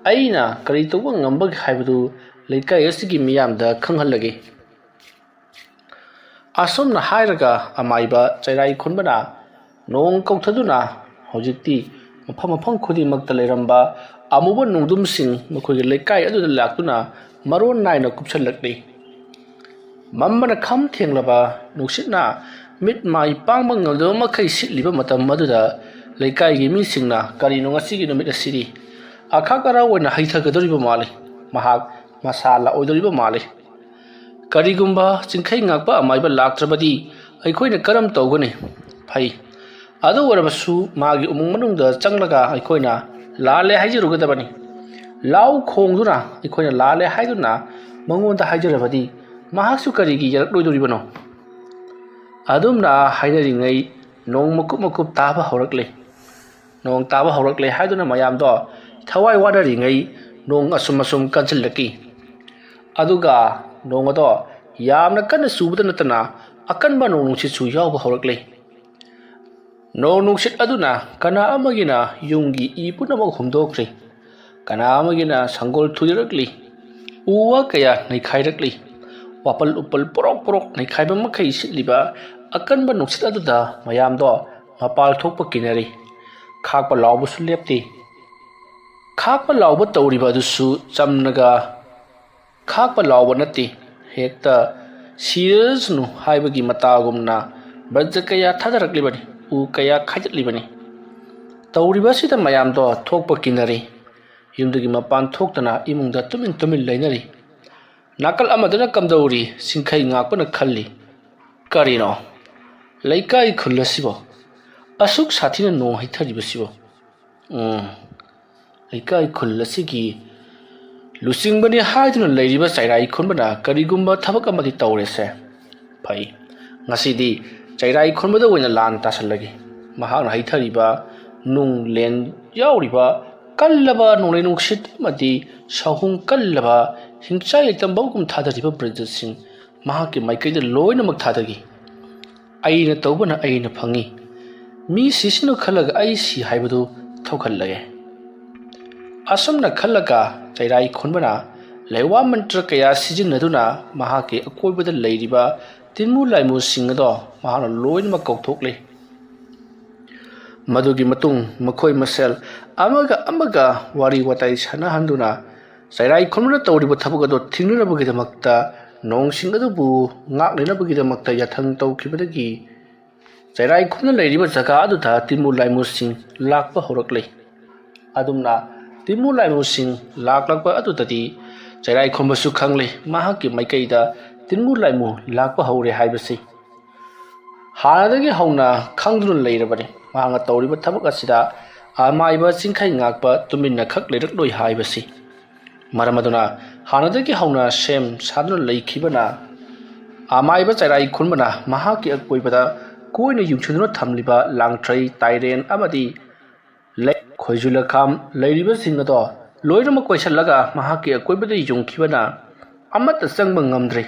ꯑꯩꯅ ꯀꯔꯤ ꯇꯧꯕ ꯉꯝꯕꯒꯦ ꯍꯥꯏꯕꯗꯨ ꯂꯩꯀꯥꯏ ꯑꯁꯤꯒꯤ ꯃꯤꯌꯥꯝꯗ ꯈꯪꯍꯜꯂꯒꯦ ꯑꯁꯨꯝꯅ ꯍꯥꯏꯔꯒ ꯑꯃꯥꯏꯕ ꯆꯩꯔꯥꯏ ꯈꯣꯟꯕꯅ ꯅꯣꯡ ꯀꯧꯊꯗꯨꯅ ꯍꯧꯖꯤꯛꯇꯤ ꯃꯐꯝ ꯈꯨꯗꯤꯡꯃꯛꯇ ꯂꯩꯔꯝꯕ ꯑꯃꯨꯕ ꯅꯣꯡꯗꯨꯝꯁꯤꯡ ꯃꯈꯣꯏꯒꯤ ꯂꯩꯀꯥꯏ ꯑꯗꯨꯗ ꯂꯥꯛꯇꯨꯅ ꯃꯔꯣꯟ ꯅꯥꯏꯅ ꯀꯨꯞꯁꯜꯂꯛꯂꯤ ꯃꯝꯕꯅ ꯈꯝ ꯊꯦꯡꯂꯕ ꯅꯨꯡꯁꯤꯠꯅ ꯃꯤꯠ ꯃꯥꯏ ꯄꯥꯡꯕ ꯉꯝꯗꯕ ꯃꯈꯩ ꯁꯤꯠꯂꯤꯕ ꯃꯇꯝ ꯑꯗꯨꯗ ꯂꯩꯀꯥꯏꯒꯤ ꯃꯤꯁꯤꯡꯅ ꯀꯔꯤꯅꯣ ꯉꯁꯤꯒꯤ ꯅꯨꯃꯤꯠ ꯑꯁꯤꯗꯤ ꯑꯈꯥꯛ ꯑꯔꯥꯎ ꯑꯣꯏꯅ ꯍꯩꯊꯒꯗꯧꯔꯤꯕ ꯃꯥꯜꯂꯤ ꯃꯍꯥꯛ ꯃꯁꯥ ꯂꯥꯛꯑꯣꯏꯗꯧꯔꯤꯕ ꯃꯥꯜꯂꯤ ꯀꯔꯤꯒꯨꯝꯕ ꯆꯤꯡꯈꯩ ꯉꯥꯛꯄ ꯑꯃꯥꯏꯕ ꯂꯥꯛꯇ꯭ꯔꯕꯗꯤ ꯑꯩꯈꯣꯏꯅ ꯀꯔꯝ ꯇꯧꯒꯅꯤ ꯐꯩ ꯑꯗꯨ ꯑꯣꯏꯔꯕꯁꯨ ꯃꯥꯒꯤ ꯎꯃꯪ ꯃꯅꯨꯡꯗ ꯆꯪꯂꯒ ꯑꯩꯈꯣꯏꯅ ꯂꯥꯜꯂꯦ ꯍꯥꯏꯖꯔꯨꯒꯗꯕꯅꯤ ꯂꯥꯎ ꯈꯣꯡꯗꯨꯅ ꯑꯩꯈꯣꯏꯅ ꯂꯥꯜꯂꯦ ꯍꯥꯏꯗꯨꯅ ꯃꯉꯣꯟꯗ ꯍꯥꯏꯖꯔꯕꯗꯤ ꯃꯍꯥꯛꯁꯨ ꯀꯔꯤꯒꯤ ꯌꯥꯔꯛꯂꯣꯏꯗꯧꯔꯤꯕꯅꯣ ꯑꯗꯨꯝꯅ ꯍꯥꯏꯅꯔꯤꯉꯩ ꯅꯣꯡ ꯃꯀꯨꯞ ꯇꯥꯕ ꯍꯧꯔꯛꯂꯦ ꯅꯣꯡ ꯇꯥꯕ ꯍꯧꯔꯛꯂꯦ ꯍꯥꯏꯗꯨꯅ ꯃꯌꯥꯝꯗꯣ ꯊꯋꯥꯏ ꯋꯥꯅꯔꯤꯉꯩ ꯅꯣꯡ ꯑꯁꯨꯝ ꯀꯟꯁꯤꯜꯂꯛꯈꯤ ꯑꯗꯨꯒ ꯅꯣꯡ ꯑꯗꯣ ꯌꯥꯝꯅ ꯀꯟꯅ ꯆꯨꯕꯗ ꯅꯠꯇꯅ ꯑꯀꯟꯕ ꯅꯣꯡ ꯅꯨꯡꯁꯤꯠꯁꯨ ꯌꯥꯎꯕ ꯍꯧꯔꯛꯂꯦ ꯅꯣꯡ ꯅꯨꯡꯁꯤꯠ ꯑꯗꯨꯅ ꯀꯅꯥ ꯑꯃꯒꯤꯅ ꯌꯨꯝꯒꯤ ꯏ ꯄꯨꯝꯅꯃꯛ ꯍꯨꯝꯗꯣꯛꯈ꯭ꯔꯤ ꯀꯅꯥ ꯑꯃꯒꯤꯅ ꯁꯪꯒꯣꯜ ꯊꯨꯗꯦꯛꯂꯛꯂꯤ ꯎ ꯋꯥ ꯀꯌꯥ ꯅꯩꯈꯥꯏꯔꯛꯂꯤ ꯋꯥꯄꯜ ꯎꯄꯜ ꯄꯣꯔꯣꯛ ꯅꯩꯈꯥꯏꯕ ꯃꯈꯩ ꯁꯤꯠꯂꯤꯕ ꯑꯀꯟꯕ ꯅꯨꯡꯁꯤꯠ ꯑꯗꯨꯗ ꯃꯌꯥꯝꯗꯣ ꯃꯄꯥꯜ ꯊꯣꯛꯄ ꯀꯤꯅꯔꯤ ꯈꯥꯛꯄ ꯂꯥꯎꯕꯁꯨ ꯂꯦꯞꯇꯦ ꯈꯥꯛꯄ ꯂꯥꯎꯕ ꯇꯧꯔꯤꯕ ꯑꯗꯨꯁꯨ ꯆꯝꯅꯒ ꯈꯥꯛꯄ ꯂꯥꯎꯕ ꯅꯠꯇꯦ ꯍꯦꯛꯇ ꯁꯤꯔꯁꯅꯨ ꯍꯥꯏꯕꯒꯤ ꯃꯇꯥꯒꯨꯝꯅ ꯕ꯭ꯔꯖ ꯀꯌꯥ ꯊꯥꯗꯔꯛꯂꯤꯕꯅꯤ ꯎ ꯀꯌా ꯈꯥꯏꯗꯠꯂꯤꯕꯅꯤ ꯇꯧꯔꯤꯕ ꯑꯁꯤꯗ ꯃꯌꯥꯝꯗꯣ ꯊꯣꯛꯄ ꯀꯤꯅꯔꯤ ꯌꯨꯝꯗꯒꯤ ꯃꯄꯥꯟ ꯊꯣꯛꯇꯅ ꯏꯃꯨꯡꯗ ꯇꯨꯃꯤꯟ ꯂꯩꯅꯔꯤ ꯅꯥꯀꯜ ꯑꯃꯗꯅ ꯀꯝꯗꯧꯔꯤ ꯆꯤꯡꯈꯩ ꯉꯥꯛꯄꯅ ꯈꯜꯂꯤ ꯀꯔꯤꯅꯣ ꯂꯩꯀꯥꯏ ꯈꯨꯜ ꯑꯁꯤꯕꯣ ꯑꯁꯨꯛ ꯁꯥꯊꯤꯅ ꯅꯣꯡ ꯍꯩꯊꯔꯤꯕꯁꯤꯕꯣ ꯂꯩꯀꯥꯏ ꯈꯨꯜ ꯑꯁꯤꯒꯤ ꯂꯨꯆꯤꯡꯕꯅꯤ ꯍꯥꯏꯗꯨꯅ ꯂꯩꯔꯤꯕ ꯆꯩꯔꯥꯏ ꯈꯣꯟꯕꯅ ꯀꯔꯤꯒꯨꯝꯕ ꯊꯕꯛ ꯑꯃꯗꯤ ꯇꯧꯔꯦꯁꯦ ꯐꯩ ꯉꯁꯤꯗꯤ ꯆꯩꯔꯥꯏ ꯈꯣꯟꯕꯗ ꯑꯣꯏꯅ ꯂꯥꯟ ꯇꯥꯁꯜꯂꯒꯦ ꯃꯍꯥꯛꯅ ꯍꯩꯊꯔꯤꯕ ꯅꯨꯡ ꯂꯦꯟ ꯌꯥꯎꯔꯤꯕ ꯀꯜꯂꯕ ꯅꯣꯡꯂꯩ ꯅꯨꯡꯁꯤꯠ ꯑꯃꯗꯤ ꯁꯥꯍꯨꯡ ꯀꯜꯂꯕ ꯍꯤꯡꯆꯥꯏ ꯂꯩꯇꯝꯕꯒꯨꯝ ꯊꯥꯗꯔꯤꯕ ꯕ꯭ꯔꯖꯁꯤꯡ ꯃꯍꯥꯛꯀꯤ ꯃꯥꯏꯀꯩꯗ ꯂꯣꯏꯅꯃꯛ ꯊꯥꯗꯈꯤ ꯑꯩꯅ ꯇꯧꯕꯅ ꯑꯩꯅ ꯐꯪꯉꯤ ꯃꯤ ꯁꯤꯁꯤꯅꯨ ꯈꯜꯂꯒ ꯑꯩ ꯁꯤ ꯍꯥꯏꯕꯗꯨ ꯊꯣꯛꯍꯜꯂꯒꯦ ꯑꯁꯨꯝꯅ ꯈꯜꯂꯒ ꯆꯩꯔꯥꯏ ꯈꯣꯟꯕꯅ ꯂꯩꯋꯥ ꯃꯟꯇ꯭ꯔ ꯀꯌꯥ ꯁꯤꯖꯤꯟꯅꯗꯨꯅ ꯃꯍꯥꯛꯀꯤ ꯑꯀꯣꯏꯕꯗ ꯂꯩꯔꯤꯕ ꯇꯤꯟꯃꯨ ꯂꯥꯏꯃꯨꯁꯤꯡ ꯑꯗꯣ ꯃꯍꯥꯛꯅ ꯂꯣꯏꯅꯃꯛ ꯀꯧꯊꯣꯛꯂꯦ ꯃꯗꯨꯒꯤ ꯃꯇꯨꯡ ꯃꯈꯣꯏ ꯃꯁꯦꯜ ꯑꯃꯒ ꯋꯥꯔꯤ ꯋꯥꯇꯥꯏ ꯁꯥꯟꯅꯍꯟꯗꯨꯅ ꯆꯩꯔꯥꯏ ꯈꯣꯟꯕꯅ ꯇꯧꯔꯤꯕ ꯊꯕꯛ ꯑꯗꯨ ꯊꯤꯡꯅꯅꯕꯒꯤꯗꯃꯛꯇ ꯅꯣꯡꯁꯤꯡ ꯑꯗꯨꯕꯨ ꯉꯥꯛꯅꯅꯕꯒꯤꯗꯃꯛꯇ ꯌꯥꯊꯪ ꯇꯧꯈꯤꯕꯗꯒꯤ ꯆꯩꯔꯥꯏ ꯈꯣꯟꯕꯅ ꯂꯩꯔꯤꯕ ꯖꯒꯥ ꯑꯗꯨꯗ ꯇꯤꯟꯃꯨ ꯂꯥꯏꯃꯨꯁꯤꯡ ꯂꯥꯛꯄ ꯍꯧꯔꯛꯂꯦ ꯑꯗꯨꯝꯅ ꯇꯤꯟꯃꯨ ꯂꯥꯏꯃꯨꯁꯤꯡ ꯂꯥꯛꯂꯛꯄ ꯑꯗꯨꯗꯗꯤ ꯆꯩꯔꯥꯏ ꯈꯣꯟꯕꯁꯨ ꯈꯪꯂꯦ ꯃꯍꯥꯛꯀꯤ ꯃꯥꯏꯀꯩꯗ ꯇꯤꯟꯃꯨ ꯂꯥꯏꯃꯨ ꯂꯥꯛꯄ ꯍꯧꯔꯦ ꯍꯥꯏꯕꯁꯤ ꯍꯥꯟꯅꯗꯒꯤ ꯍꯧꯅ ꯈꯪꯗꯨꯅ ꯂꯩꯔꯕꯅꯤ ꯃꯍꯥꯛꯅ ꯇꯧꯔꯤꯕ ꯊꯕꯛ ꯑꯁꯤꯗ ꯑꯃꯥꯏꯕ ꯆꯤꯡꯈꯩ ꯉꯥꯛꯄ ꯇꯨꯃꯤꯟꯅ ꯈꯛ ꯂꯩꯔꯛꯂꯣꯏ ꯍꯥꯏꯕꯁꯤ ꯃꯔꯝ ꯑꯗꯨꯅ ꯍꯥꯟꯅꯗꯒꯤ ꯍꯧꯅ ꯁꯦꯝ ꯁꯥꯗꯨꯅ ꯂꯩꯈꯤꯕꯅ ꯑꯃꯥꯏꯕ ꯆꯩꯔꯥꯏ ꯈꯣꯟꯕꯅ ꯃꯍꯥꯛꯀꯤ ꯑꯀꯣꯏꯕꯗ ꯀꯣꯏꯅ ꯌꯨꯡꯁꯤꯟꯗꯨꯅ ꯊꯝꯂꯤꯕ ꯂꯥꯡꯊ꯭ꯔꯩ ꯇꯥꯏꯔꯦꯟ ꯑꯃꯗꯤ ꯈꯣꯏꯖꯨꯂꯈꯥꯝ ꯂꯩꯔꯤꯕꯁꯤꯡ ꯑꯗꯣ ꯂꯣꯏꯅꯃꯛ ꯀꯣꯏꯁꯤꯜꯂꯒ ꯃꯍꯥꯛꯀꯤ ꯑꯀꯣꯏꯕꯗ ꯌꯨꯡꯈꯤꯕꯅ ꯑꯃꯠꯇ ꯆꯪꯕ ꯉꯝꯗ꯭ꯔꯦ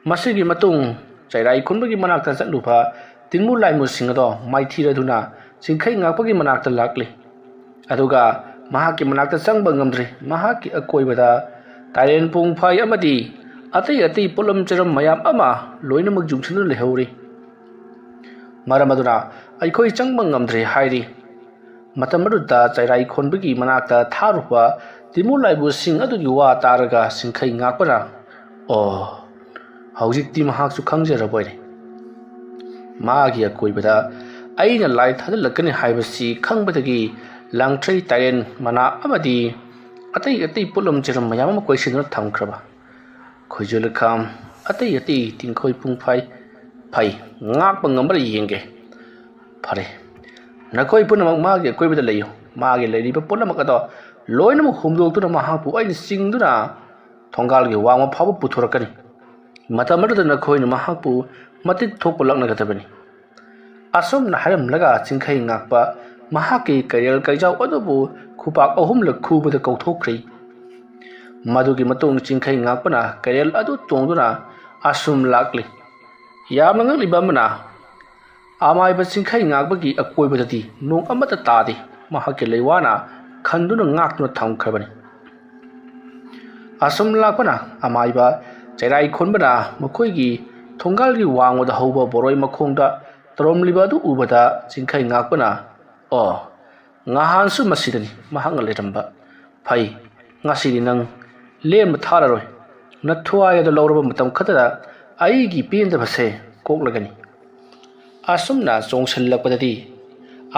ꯃꯁꯤꯒꯤ ꯃꯇꯨꯡ ꯆꯩꯔꯥꯏ ꯈꯣꯟꯕꯒꯤ ꯃꯅꯥꯛꯇ ꯆꯠꯂꯨꯕ ꯇꯤꯟꯃꯨ ꯂꯥꯏꯃꯨꯁꯤꯡ ꯑꯗꯣ ꯃꯥꯏꯊꯤꯔꯗꯨꯅ ꯆꯤꯡꯈꯩ ꯉꯥꯛꯄꯒꯤ ꯃꯅꯥꯛꯇ ꯂꯥꯛꯂꯤ ꯑꯗꯨꯒ ꯃꯍꯥꯛꯀꯤ ꯃꯅꯥꯛꯇ ꯆꯪꯕ ꯉꯝꯗ꯭ꯔꯦ ꯃꯍꯥꯛꯀꯤ ꯑꯀꯣꯏꯕꯗ ꯇꯥꯏꯔꯦꯟ ꯄꯨꯡꯐꯥꯏ ꯑꯃꯗꯤ ꯑꯇꯩ ꯄꯣꯠꯂꯝ ꯆꯔꯝ ꯃꯌꯥꯝ ꯑꯃ ꯂꯣꯏꯅꯃꯛ ꯌꯨꯡꯁꯤꯟꯗꯨꯅ ꯂꯩꯍꯧꯔꯤ ꯃꯔꯝ ꯑꯗꯨꯅ ꯑꯩꯈꯣꯏ ꯆꯪꯕ ꯉꯝꯗ꯭ꯔꯦ ꯍꯥꯏꯔꯤ ꯃꯇꯝ ꯑꯗꯨꯗ ꯆꯩꯔꯥꯏ ꯈꯣꯟꯕꯒꯤ ꯃꯅꯥꯛꯇ ꯊꯥꯔꯨꯕ ꯇꯤꯟꯃꯨ ꯂꯥꯏꯃꯨꯁꯤꯡ ꯑꯗꯨꯒꯤ ꯋꯥ ꯇꯥꯔꯒ ꯆꯤꯡꯈꯩ ꯉꯥꯛꯄꯅ ꯍꯧꯖꯤꯛꯇꯤ ꯃꯍꯥꯛꯁꯨ ꯈꯪꯖꯔꯕꯣꯏꯔꯦ ꯃꯥꯒꯤ ꯑꯀꯣꯏꯕꯗ ꯑꯩꯅ ꯂꯥꯏ ꯊꯥꯖꯤꯜꯂꯛꯀꯅꯤ ꯍꯥꯏꯕꯁꯤ ꯈꯪꯕꯗꯒꯤ ꯂꯥꯡꯊ꯭ꯔꯩ ꯇꯥꯏꯔꯦꯟ ꯃꯅꯥ ꯑꯃꯗꯤ ꯑꯇꯩ ꯄꯣꯠꯂꯝ ꯆꯦꯔꯝ ꯃꯌꯥꯝ ꯑꯃ ꯀꯣꯏꯁꯤꯟꯗꯨꯅ ꯊꯝꯈ꯭ꯔꯕ ꯈꯣꯏꯖꯣ ꯂꯩꯈꯥꯝ ꯑꯇꯩ ꯇꯤꯡꯈꯣꯏ ꯄꯨꯡꯐꯥꯏ ꯐꯩ ꯉꯥꯛꯄ ꯉꯝꯕ꯭ꯔꯥ ꯌꯦꯡꯒꯦ ꯐꯔꯦ ꯅꯈꯣꯏ ꯄꯨꯝꯅꯃꯛ ꯃꯥꯒꯤ ꯑꯀꯣꯏꯕꯗ ꯂꯩꯌꯨ ꯃꯥꯒꯤ ꯂꯩꯔꯤꯕ ꯄꯨꯝꯅꯃꯛ ꯑꯗꯣ ꯂꯣꯏꯅꯃꯛ ꯍꯨꯝꯗꯣꯛꯇꯨꯅ ꯃꯍꯥꯛꯄꯨ ꯑꯩꯅ ꯆꯤꯡꯗꯨꯅ ꯊꯣꯡꯒꯥꯜꯒꯤ ꯋꯥꯡꯃ ꯐꯥꯎꯕ ꯄꯨꯊꯣꯔꯛꯀꯅꯤ ꯃꯇꯝ ꯑꯗꯨꯗ ꯅꯈꯣꯏꯅ ꯃꯍꯥꯛꯄꯨ ꯃꯇꯤꯛ ꯊꯣꯛꯄ ꯂꯛꯅꯒꯗꯕꯅꯤ ꯑꯁꯨꯝꯅ ꯍꯥꯏꯔꯝꯂꯒ ꯆꯤꯡꯈꯩ ꯉꯥꯛꯄ ꯃꯍꯥꯛꯀꯤ ꯀꯩꯔꯦꯜ ꯀꯩꯖꯥꯎ ꯑꯗꯨꯕꯨ ꯈꯨꯄꯥꯛ 3ꯂꯛ ꯈꯨꯕꯗ ꯀꯧꯊꯣꯛꯈ꯭ꯔꯤ ꯃꯗꯨꯒꯤ ꯃꯇꯨꯡ ꯆꯤꯡꯈꯩ ꯉꯥꯛꯄꯅ ꯀꯩꯔꯦꯜ ꯑꯗꯨ ꯇꯣꯡꯗꯨꯅ ꯑꯁꯨꯝ ꯂꯥꯛꯂꯤ ꯌꯥꯝꯅ ꯉꯛꯂꯤꯕ ꯑꯃꯅ ꯑꯃꯥꯏꯕ ꯆꯤꯡꯈꯩ ꯉꯥꯛꯄꯒꯤ ꯑꯀꯣꯏꯕꯗꯗꯤ ꯅꯣꯡ ꯑꯃꯠꯇ ꯇꯥꯗꯦ ꯃꯍꯥꯛꯀꯤ ꯂꯩꯋꯥꯅ ꯈꯟꯗꯨꯅ ꯉꯥꯛꯇꯨꯅ ꯊꯝꯈ꯭ꯔꯕꯅꯤ ꯑꯁꯨꯝ ꯂꯥꯛꯄꯅ ꯑꯃꯥꯏꯕ ꯆꯩꯔꯥꯏ ꯈꯣꯟꯕꯅ ꯃꯈꯣꯏꯒꯤ ꯊꯣꯡꯒꯥꯜꯒꯤ ꯋꯥꯡꯃꯗ ꯍꯧꯕ ꯕꯣꯔꯣꯏ ꯃꯈꯣꯡꯗ ꯇꯧꯔꯝꯂꯤꯕ ꯑꯗꯨ ꯎꯕꯗ ꯆꯤꯡꯈꯩ ꯉꯥꯛꯄꯅ ꯉꯍꯥꯟꯁꯨ ꯃꯁꯤꯗꯅꯤ ꯃꯍꯥꯛꯅ ꯂꯩꯔꯝꯕ ꯐꯩ ꯉꯁꯤꯗꯤ ꯅꯪ ꯂꯦꯝꯕ ꯊꯥꯔꯔꯣꯏ ꯅꯊ꯭ꯋꯥꯏ ꯑꯗꯨ ꯂꯧꯔꯕ ꯃꯇꯝ ꯈꯛꯇꯗ ꯑꯩꯒꯤ ꯄꯦꯟꯗꯕꯁꯦ ꯀꯣꯛꯂꯒꯅꯤ ꯑꯁꯨꯝꯅ ꯆꯣꯡꯁꯤꯜꯂꯛꯄꯗꯗꯤ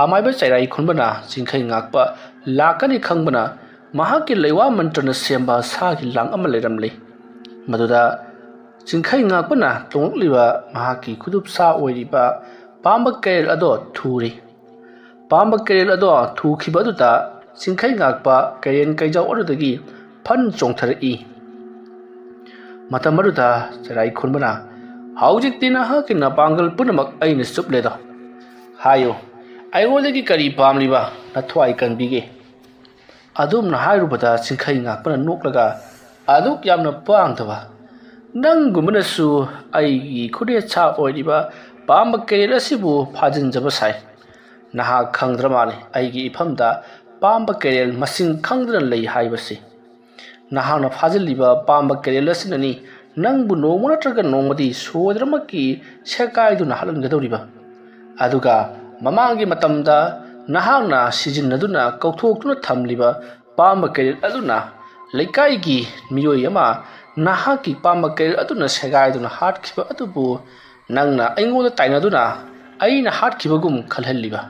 ꯑꯃꯥꯏꯕ ꯆꯩꯔꯥꯏ ꯈꯨꯟꯕꯅ ꯆꯤꯡꯈꯩ ꯉꯥꯛꯄ ꯂꯥꯛꯀꯅꯤ ꯈꯪꯕꯅ ꯃꯍꯥꯛꯀꯤ ꯂꯩꯋꯥ ꯃꯟꯇ꯭ꯔꯅ ꯁꯦꯝꯕ ꯁꯥꯒꯤ ꯂꯥꯡ ꯑꯃ ꯂꯩꯔꯝꯂꯤ ꯃꯗꯨꯗ ꯆꯤꯡꯈꯩ ꯉꯥꯛꯄꯅ ꯇꯣꯡꯂꯛꯂꯤꯕ ꯃꯍꯥꯛꯀꯤ ꯈꯨꯗꯨꯞ ꯁꯥ ꯑꯣꯏꯔꯤꯕ ꯄꯥꯝꯕ ꯀꯩꯔꯦꯜ ꯑꯗꯣ ꯊꯨꯔꯤ ꯄꯥꯝꯕ ꯀꯩꯔꯦꯜ ꯑꯗꯣ ꯊꯨꯈꯤꯕ ꯑꯗꯨꯗ ꯆꯤꯡꯈꯩ ꯉꯥꯛꯄ ꯀꯩꯔꯦꯟ ꯀꯩꯖꯥꯎ ꯑꯗꯨꯗꯒꯤ ꯐꯟ ꯆꯣꯡꯊꯔꯛꯏ ꯃꯇꯝ ꯑꯗꯨꯗ ꯆꯩꯔꯥꯏ ꯈꯨꯟꯕꯅ ꯍꯧꯖꯤꯛꯇꯤ ꯅꯍꯥꯛꯀꯤ ꯅꯄꯥꯡꯒꯜ ꯄꯨꯝꯅꯃꯛ ꯑꯩꯅ ꯆꯨꯞꯂꯦꯗꯣ ꯍꯥꯏꯌꯨ ꯑꯩꯉꯣꯟꯗꯒꯤ ꯀꯔꯤ ꯄꯥꯝꯂꯤꯕ ꯅꯊ꯭ꯋꯥꯏ ꯀꯟꯕꯤꯒꯦ ꯑꯗꯨꯝꯅ ꯍꯥꯏꯔꯨꯕꯗ ꯆꯤꯡꯈꯩ ꯉꯥꯛꯄꯅ ꯅꯣꯛꯂꯒ ꯑꯗꯨꯛ ꯌꯥꯝꯅ ꯄꯥꯡꯗꯕ ꯅꯪꯒꯨꯝꯕꯅꯁꯨ ꯑꯩꯒꯤ ꯈꯨꯗꯦꯠ ꯁꯥ ꯑꯣꯏꯔꯤꯕ ꯄꯥꯝꯕ ꯀꯩꯔꯦꯜ ꯑꯁꯤꯕꯨ ꯐꯥꯖꯤꯟꯖꯕ ꯁꯥꯏ ꯅꯍꯥꯛ ꯈꯪꯗ꯭ꯔ ꯃꯥꯜꯂꯤ ꯑꯩꯒꯤ ꯏꯐꯝꯗ ꯄꯥꯝꯕ ꯀꯩꯔꯦꯜ ꯃꯁꯤꯡ ꯈꯪꯗꯅ ꯂꯩ ꯍꯥꯏꯕꯁꯤ ꯅꯍꯥꯛꯅ ꯐꯥꯖꯤꯜꯂꯤꯕ ꯄꯥꯝꯕ ꯀꯩꯔꯦꯜ ꯑꯁꯤꯅꯅꯤ ꯅꯪꯕꯨ ꯅꯣꯡꯃ ꯅꯠꯇ꯭ꯔꯒ ꯅꯣꯡꯃꯗꯤ ꯁꯣꯏꯗꯅꯃꯛꯀꯤ ꯁꯦꯒꯥꯏꯗꯨꯅ ꯍꯥꯠꯍꯟꯒꯗꯧꯔꯤꯕ ꯑꯗꯨꯒ ꯃꯃꯥꯡꯒꯤ ꯃꯇꯝꯗ ꯅꯍꯥꯛꯅ ꯁꯤꯖꯤꯟꯅꯗꯨꯅ ꯀꯧꯊꯣꯛꯇꯨꯅ ꯊꯝꯂꯤꯕ ꯄꯥꯝꯕ ꯀꯩꯔꯦꯜ ꯑꯗꯨꯅ ꯂꯩꯀꯥꯏꯒꯤ ꯃꯤꯑꯣꯏ ꯑꯃ ꯅꯍꯥꯛꯀꯤ ꯄꯥꯝꯕ ꯀꯩꯔꯦꯜ ꯑꯗꯨꯅ ꯁꯦꯒꯥꯏꯗꯨꯅ ꯍꯥꯠꯈꯤꯕ ꯑꯗꯨꯕꯨ ꯅꯪꯅ ꯑꯩꯉꯣꯟꯗ ꯇꯥꯏꯅꯗꯨꯅ ꯑꯩꯅ ꯍꯥꯠꯈꯤꯕꯒꯨꯝ ꯈꯜꯍꯜꯂꯤꯕ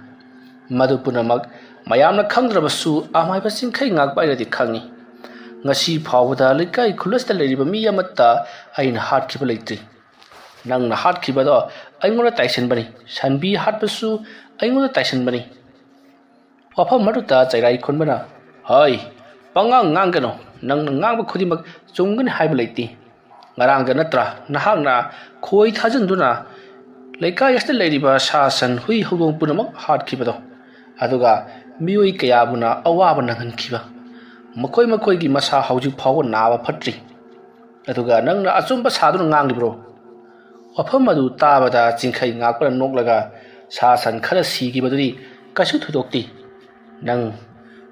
ꯃꯗꯨ ꯄꯨꯝꯅꯃꯛ ꯃꯌꯥꯝꯅ ꯈꯪꯗ꯭ꯔꯕꯁꯨ ꯑꯃꯥꯏꯕ ꯆꯤꯡꯈꯩ ꯉꯥꯛꯄ ꯑꯩꯅꯗꯤ ꯈꯪꯉꯤ ngasi phawda lekai khulasta leriba mi amata aina hat khiba leitri nangna hat khiba do aingona taisen bani sanbi hat basu aingona taisen bani wafa maruta chairai khonbana hoi pangang ngangano nangna ngangba khudimak chungani haiba leiti ngarang da natra nahangna khoi thajanduna lekai asta leriba sa san hui hudong punamak hat khiba do aduga mioi kayabuna awaba nangan khiba makoi gi masa hauji phaw nawa phatri aduga nangna achumba saduna nganglibro wafam adu tabada chingkhai ngakpa noklaga sa san khara sigi baduri kasu thudokti nang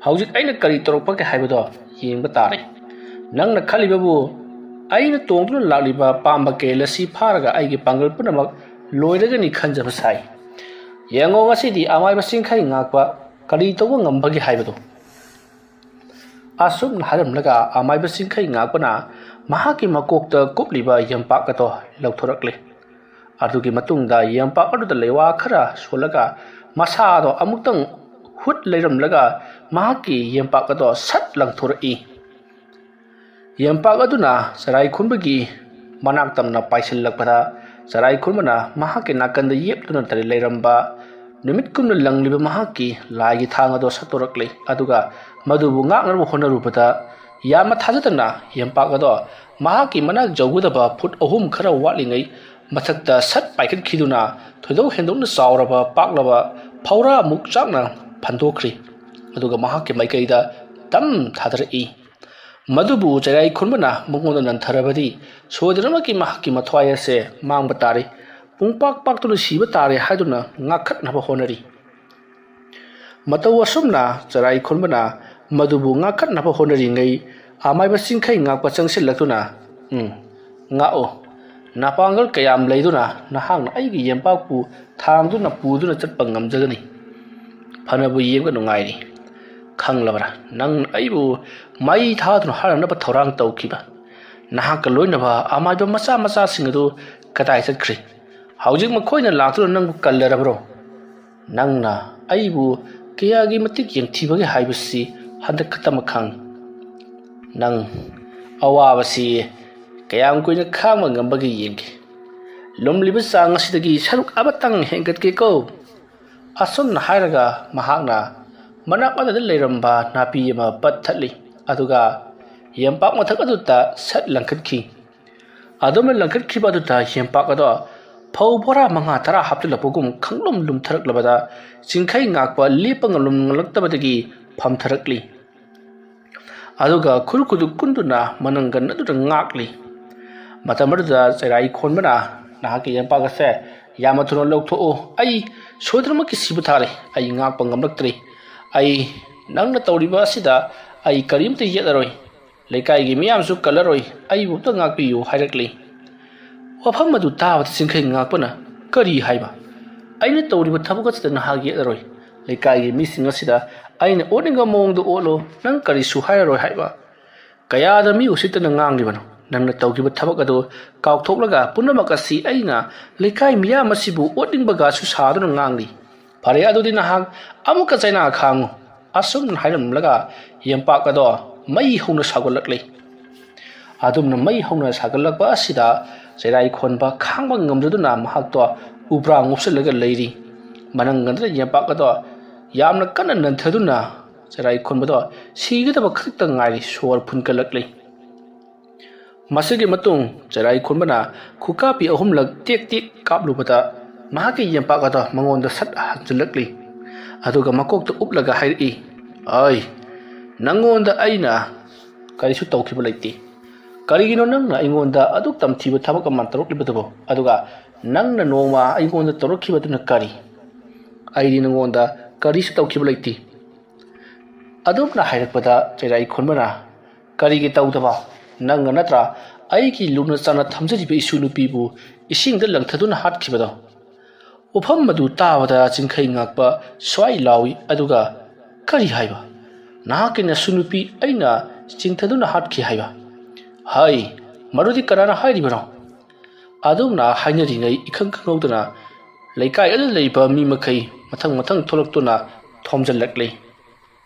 hauji aina kari torokpa ke haibado yengba tare nangna khalibabu aina tongduna lagliba pamba ke lasi pharaga aigi pangal punamak loiraga ni khanjaba sai yengo ngasidi amai ba chingkhai ngakpa kari togo ngambagi haibado asum haram laga amai ba chingkhai ngakpana mahaki makokta kupliba yampak to lauthorakle adugi matungda yampak adu da lewa khara solaga masa do amutang hut leiram laga mahaki yampak to sat langthorai yampak aduna sarai khunbagi manak tamna paisil lakpada sarai khunbana mahaki nakanda yeptuna tari leiramba numit kumna langliba mahaki laigi thanga do satorakle aduga madubu ngaknarbu honarubata yama thajatana yampak ado mahaki manak jawgudaba phut ahum khara watlingai mathakta sat paikat khiduna thoidau hendokna sawraba paklaba phawra mukchakna phandokri aduga mahaki maikaida tam thadrai madubu chairai khunbana mungonda nantharabadi sodrama ki mahaki mathwai ase mangba tari pungpak pak tu siba tare haiduna ngakhat na honari mataw asumna chairai khunbana madubu ngakhat na honari ngai amai ba singkhai ngakpa changsil latuna ngao napangal kayam leiduna nahang aigi yempak pu thangduna puduna chatpa ngamjagani phanabu yemga nungairi khanglabara nang aibu mai thaduna harana ba thorang tawkiba nahak loinaba amai ba macha macha singadu kadai chatkri ꯍꯧꯖꯤꯛ ꯃꯈꯣꯏꯅ ꯂꯥꯛꯇꯨꯅ ꯅꯪꯕꯨ ꯀꯜꯂꯔꯕ꯭ꯔꯣ ꯅꯪꯅ ꯑꯩꯕꯨ ꯀꯌꯥꯒꯤ ꯃꯇꯤꯛ ꯌꯦꯡꯊꯤꯕꯒꯦ ꯍꯥꯏꯕꯁꯤ ꯍꯟꯗꯛ ꯈꯛꯇꯃꯛ ꯈꯪꯉꯤ ꯅꯪ ꯑꯋꯥꯕꯁꯤ ꯀꯌꯥꯝ ꯀꯨꯏꯅ ꯈꯥꯡꯕ ꯉꯝꯕꯒꯦ ꯌꯦꯡꯒꯦ ꯂꯨꯝꯂꯤꯕ ꯆꯥꯡ ꯑꯁꯤꯗꯒꯤ ꯁꯔꯨꯛ ꯑꯃꯇꯪ ꯍꯦꯟꯒꯠꯀꯦꯀꯣ ꯑꯁꯨꯝꯅ ꯍꯥꯏꯔꯒ ꯃꯍꯥꯛꯅ ꯃꯅꯥꯛ ꯑꯗꯨꯗ ꯂꯩꯔꯝꯕ ꯅꯥꯄꯤ ꯑꯃ ꯄꯠꯊꯠꯂꯤ ꯑꯗꯨꯒ ꯌꯦꯝꯄꯥꯛ ꯃꯊꯛ ꯑꯗꯨꯗ ꯁꯠ ꯂꯪꯈꯠꯈꯤ ꯑꯗꯨꯝꯅ ꯂꯪꯈꯠꯈꯤꯕ ꯑꯗꯨꯗ ꯌꯦꯝꯄꯥꯛ ꯑꯗꯣ ꯐꯧ ꯕꯣꯔꯥ 5-10 ꯍꯥꯞꯆꯤꯜꯂꯛꯄꯒꯨꯝ ꯈꯪꯂꯨꯝ ꯂꯨꯝꯊꯔꯛꯂꯕꯗ ꯆꯤꯡꯈꯩ ꯉꯥꯛꯄ ꯂꯦꯞꯄ ꯉꯝꯂꯛꯇꯕꯗꯒꯤ ꯐꯝꯊꯔꯛꯂꯤ ꯑꯗꯨꯒ ꯈꯨꯔꯈꯨꯗꯨ ꯀꯨꯟꯗꯨꯅ ꯃꯅꯪꯒꯟ ꯑꯗꯨꯗ ꯉꯥꯛꯂꯤ ꯃꯇꯝ ꯑꯗꯨꯗ ꯆꯩꯔꯥꯏ ꯈꯣꯟꯕꯅ ꯅꯍꯥꯛꯀꯤ ꯌꯦꯝꯄꯥꯛ ꯑꯁꯦ ꯌꯥꯝꯅ ꯊꯨꯅ ꯂꯧꯊꯣꯛꯎ ꯑꯩ ꯁꯣꯏꯗꯅꯃꯛꯀꯤ ꯁꯤꯕ ꯊꯥꯔꯦ ꯑꯩ ꯉꯥꯛꯄ ꯉꯝꯂꯛꯇ꯭ꯔꯤ ꯑꯩ ꯅꯪꯅ ꯇꯧꯔꯤꯕ ꯑꯁꯤꯗ ꯑꯩ ꯀꯔꯤꯝꯇ ꯌꯦꯠꯂꯔꯣꯏ ꯂꯩꯀꯥꯏꯒꯤ ꯃꯤꯌꯥꯝꯁꯨ ꯀꯜꯂꯔꯣꯏ ꯑꯩꯕꯨ ꯑꯝꯇ ꯉꯥꯛꯄꯤꯌꯨ ꯍꯥꯏꯔꯛꯂꯤ ꯋꯥꯐꯝ ꯑꯗꯨ ꯇꯥꯕꯗ ꯆꯤꯡꯈꯩ ꯉꯥꯛꯄꯅ ꯀꯔꯤ ꯍꯥꯏꯕ ꯑꯩꯅ ꯇꯧꯔꯤꯕ ꯊꯕꯛ ꯑꯁꯤꯗ ꯅꯍꯥꯛ ꯌꯦꯠꯂꯔꯣꯏ ꯂꯩꯀꯥꯏꯒꯤ ꯃꯤꯁꯤꯡ ꯑꯁꯤꯗ ꯑꯩꯅ ꯑꯣꯠꯅꯤꯡꯕ ꯃꯑꯣꯡꯗ ꯑꯣꯠꯂꯣ ꯅꯪ ꯀꯔꯤꯁꯨ ꯍꯥꯏꯔꯔꯣꯏ ꯍꯥꯏꯕ ꯀꯌꯥꯗ ꯃꯤ ꯎꯁꯤꯠꯇꯅ ꯉꯥꯡꯂꯤꯕꯅꯣ ꯅꯪꯅ ꯇꯧꯈꯤꯕ ꯊꯕꯛ ꯑꯗꯨ ꯀꯥꯎꯊꯣꯛꯂꯒ ꯄꯨꯝꯅꯃꯛ ꯑꯁꯤ ꯑꯩꯅ ꯂꯩꯀꯥꯏ ꯃꯤꯌꯥꯝ ꯑꯁꯤꯕꯨ ꯑꯣꯠꯅꯤꯡꯕꯒꯁꯨ ꯁꯥꯗꯨꯅ ꯉꯥꯡꯂꯤ ꯐꯔꯦ ꯑꯗꯨꯗꯤ ꯅꯍꯥꯛ ꯑꯃꯨꯛꯀ ꯆꯩꯅꯥ ꯈꯥꯡꯉꯨ ꯑꯁꯨꯝꯅ ꯍꯥꯏꯔꯝꯂꯒ ꯌꯦꯝꯄꯥꯛ ꯑꯗꯣ ꯃꯩ ꯍꯧꯅ ꯁꯥꯒꯠꯂꯛꯂꯤ ꯑꯗꯨꯝꯅ ꯃꯩ ꯍꯧꯅ ꯁꯥꯒꯠꯂꯛꯄ ꯑꯁꯤꯗ ꯆꯩꯔꯥꯏ ꯈꯣꯟꯕ ꯈꯥꯡꯕ ꯉꯝꯗꯗꯨꯅ ꯃꯍꯥꯛꯇꯣ ꯎꯕ꯭ꯔꯥ ꯉꯨꯞꯁꯤꯜꯂꯒ ꯂꯩꯔꯤ ꯃꯅꯪꯒꯟꯗ ꯌꯦꯝꯄꯥꯛ ꯑꯗꯣ ꯌꯥꯝꯅ ꯀꯟꯅ ꯅꯟꯊꯗꯨꯅ ꯆꯩꯔꯥꯏ ꯈꯣꯟꯕꯗꯣ ꯁꯤꯒꯗꯕ ꯈꯛꯇ ꯉꯥꯏꯔꯤ ꯁꯣꯔ ꯐꯨꯟꯀꯠꯂꯛꯂꯤ ꯃꯁꯤꯒꯤ ꯃꯇꯨꯡ ꯆꯩꯔꯥꯏ ꯈꯣꯟꯕꯅ ꯈꯨꯀꯥꯄꯤ 3 ꯇꯦꯛ ꯇꯦꯛ ꯀꯥꯞꯂꯨꯕꯗ ꯃꯍꯥꯛꯀꯤ ꯌꯦꯝꯄꯥꯛ ꯑꯗꯣ ꯃꯉꯣꯟꯗ ꯁꯠ ꯍꯟꯖꯤꯜꯂꯛꯂꯤ ꯑꯗꯨꯒ ꯃꯀꯣꯛꯇ ꯎꯞꯂꯒ ꯍꯥꯏꯔꯛꯏ ꯑꯩ ꯅꯪꯉꯣꯟꯗ ꯑꯩꯅ ꯀꯔꯤꯁꯨ ꯇꯧꯈꯤꯕ ꯂꯩꯇꯦ ꯀꯔꯤꯒꯤꯅꯣ ꯅꯪꯅ ꯑꯩꯉꯣꯟꯗ ꯑꯗꯨꯛ ꯇꯝꯊꯤꯕ ꯊꯕꯛ ꯑꯃ ꯇꯧꯔꯛꯂꯤꯕꯗꯨꯕꯣ ꯑꯗꯨꯒ ꯅꯪꯅ ꯅꯣꯡꯃ ꯑꯩꯉꯣꯟꯗ ꯇꯧꯔꯛꯈꯤꯕꯗꯨꯅ ꯀꯔꯤ ꯑꯩꯗꯤ ꯅꯪꯉꯣꯟꯗ ꯀꯔꯤꯁꯨ ꯇꯧꯈꯤꯕ ꯂꯩꯇꯦ ꯑꯗꯨꯝꯅ ꯍꯥꯏꯔꯛꯄꯗ ꯆꯩꯔꯥꯏ ꯈꯣꯟꯕꯅ ꯀꯔꯤꯒꯤ ꯇꯧꯗꯕ ꯅꯪꯅ ꯅꯠꯇ꯭ꯔꯥ ꯑꯩꯒꯤ ꯂꯨꯅ ꯆꯥꯟꯅ ꯊꯝꯖꯔꯤꯕ ꯏꯁꯨ ꯅꯨꯄꯤꯕꯨ ꯏꯁꯤꯡꯗ ꯂꯪꯊꯗꯨꯅ ꯍꯥꯠꯈꯤꯕꯗꯣ ꯋꯥꯐꯝ ꯑꯗꯨ ꯇꯥꯕꯗ ꯆꯤꯡꯈꯩ ꯉꯥꯛꯄ ꯁ꯭ꯋꯥꯏ ꯂꯥꯎꯏ ꯑꯗꯨꯒ ꯀꯔꯤ ꯍꯥꯏꯕ ꯅꯍꯥꯛꯀꯤ ꯅꯁꯨ ꯅꯨꯄꯤ ꯑꯩꯅ ꯆꯤꯡꯊꯗꯨꯅ ꯍꯥꯠꯈꯤ ꯍꯥꯏꯕ ꯍꯥꯏ ꯃꯗꯨꯗꯤ ꯀꯅꯥꯅ ꯍꯥꯏꯔꯤꯕꯅꯣ ꯑꯗꯨꯝꯅ ꯍꯥꯏꯅꯔꯤꯉꯩ ꯏꯈꯪ ꯈꯪꯍꯧꯗꯅ ꯂꯩꯀꯥꯏ ꯑꯗꯨꯗ ꯂꯩꯕ ꯃꯤ ꯃꯈꯩ ꯃꯊꯪ ꯊꯣꯛꯂꯛꯇꯨꯅ ꯊꯣꯝꯖꯤꯜꯂꯛꯂꯤ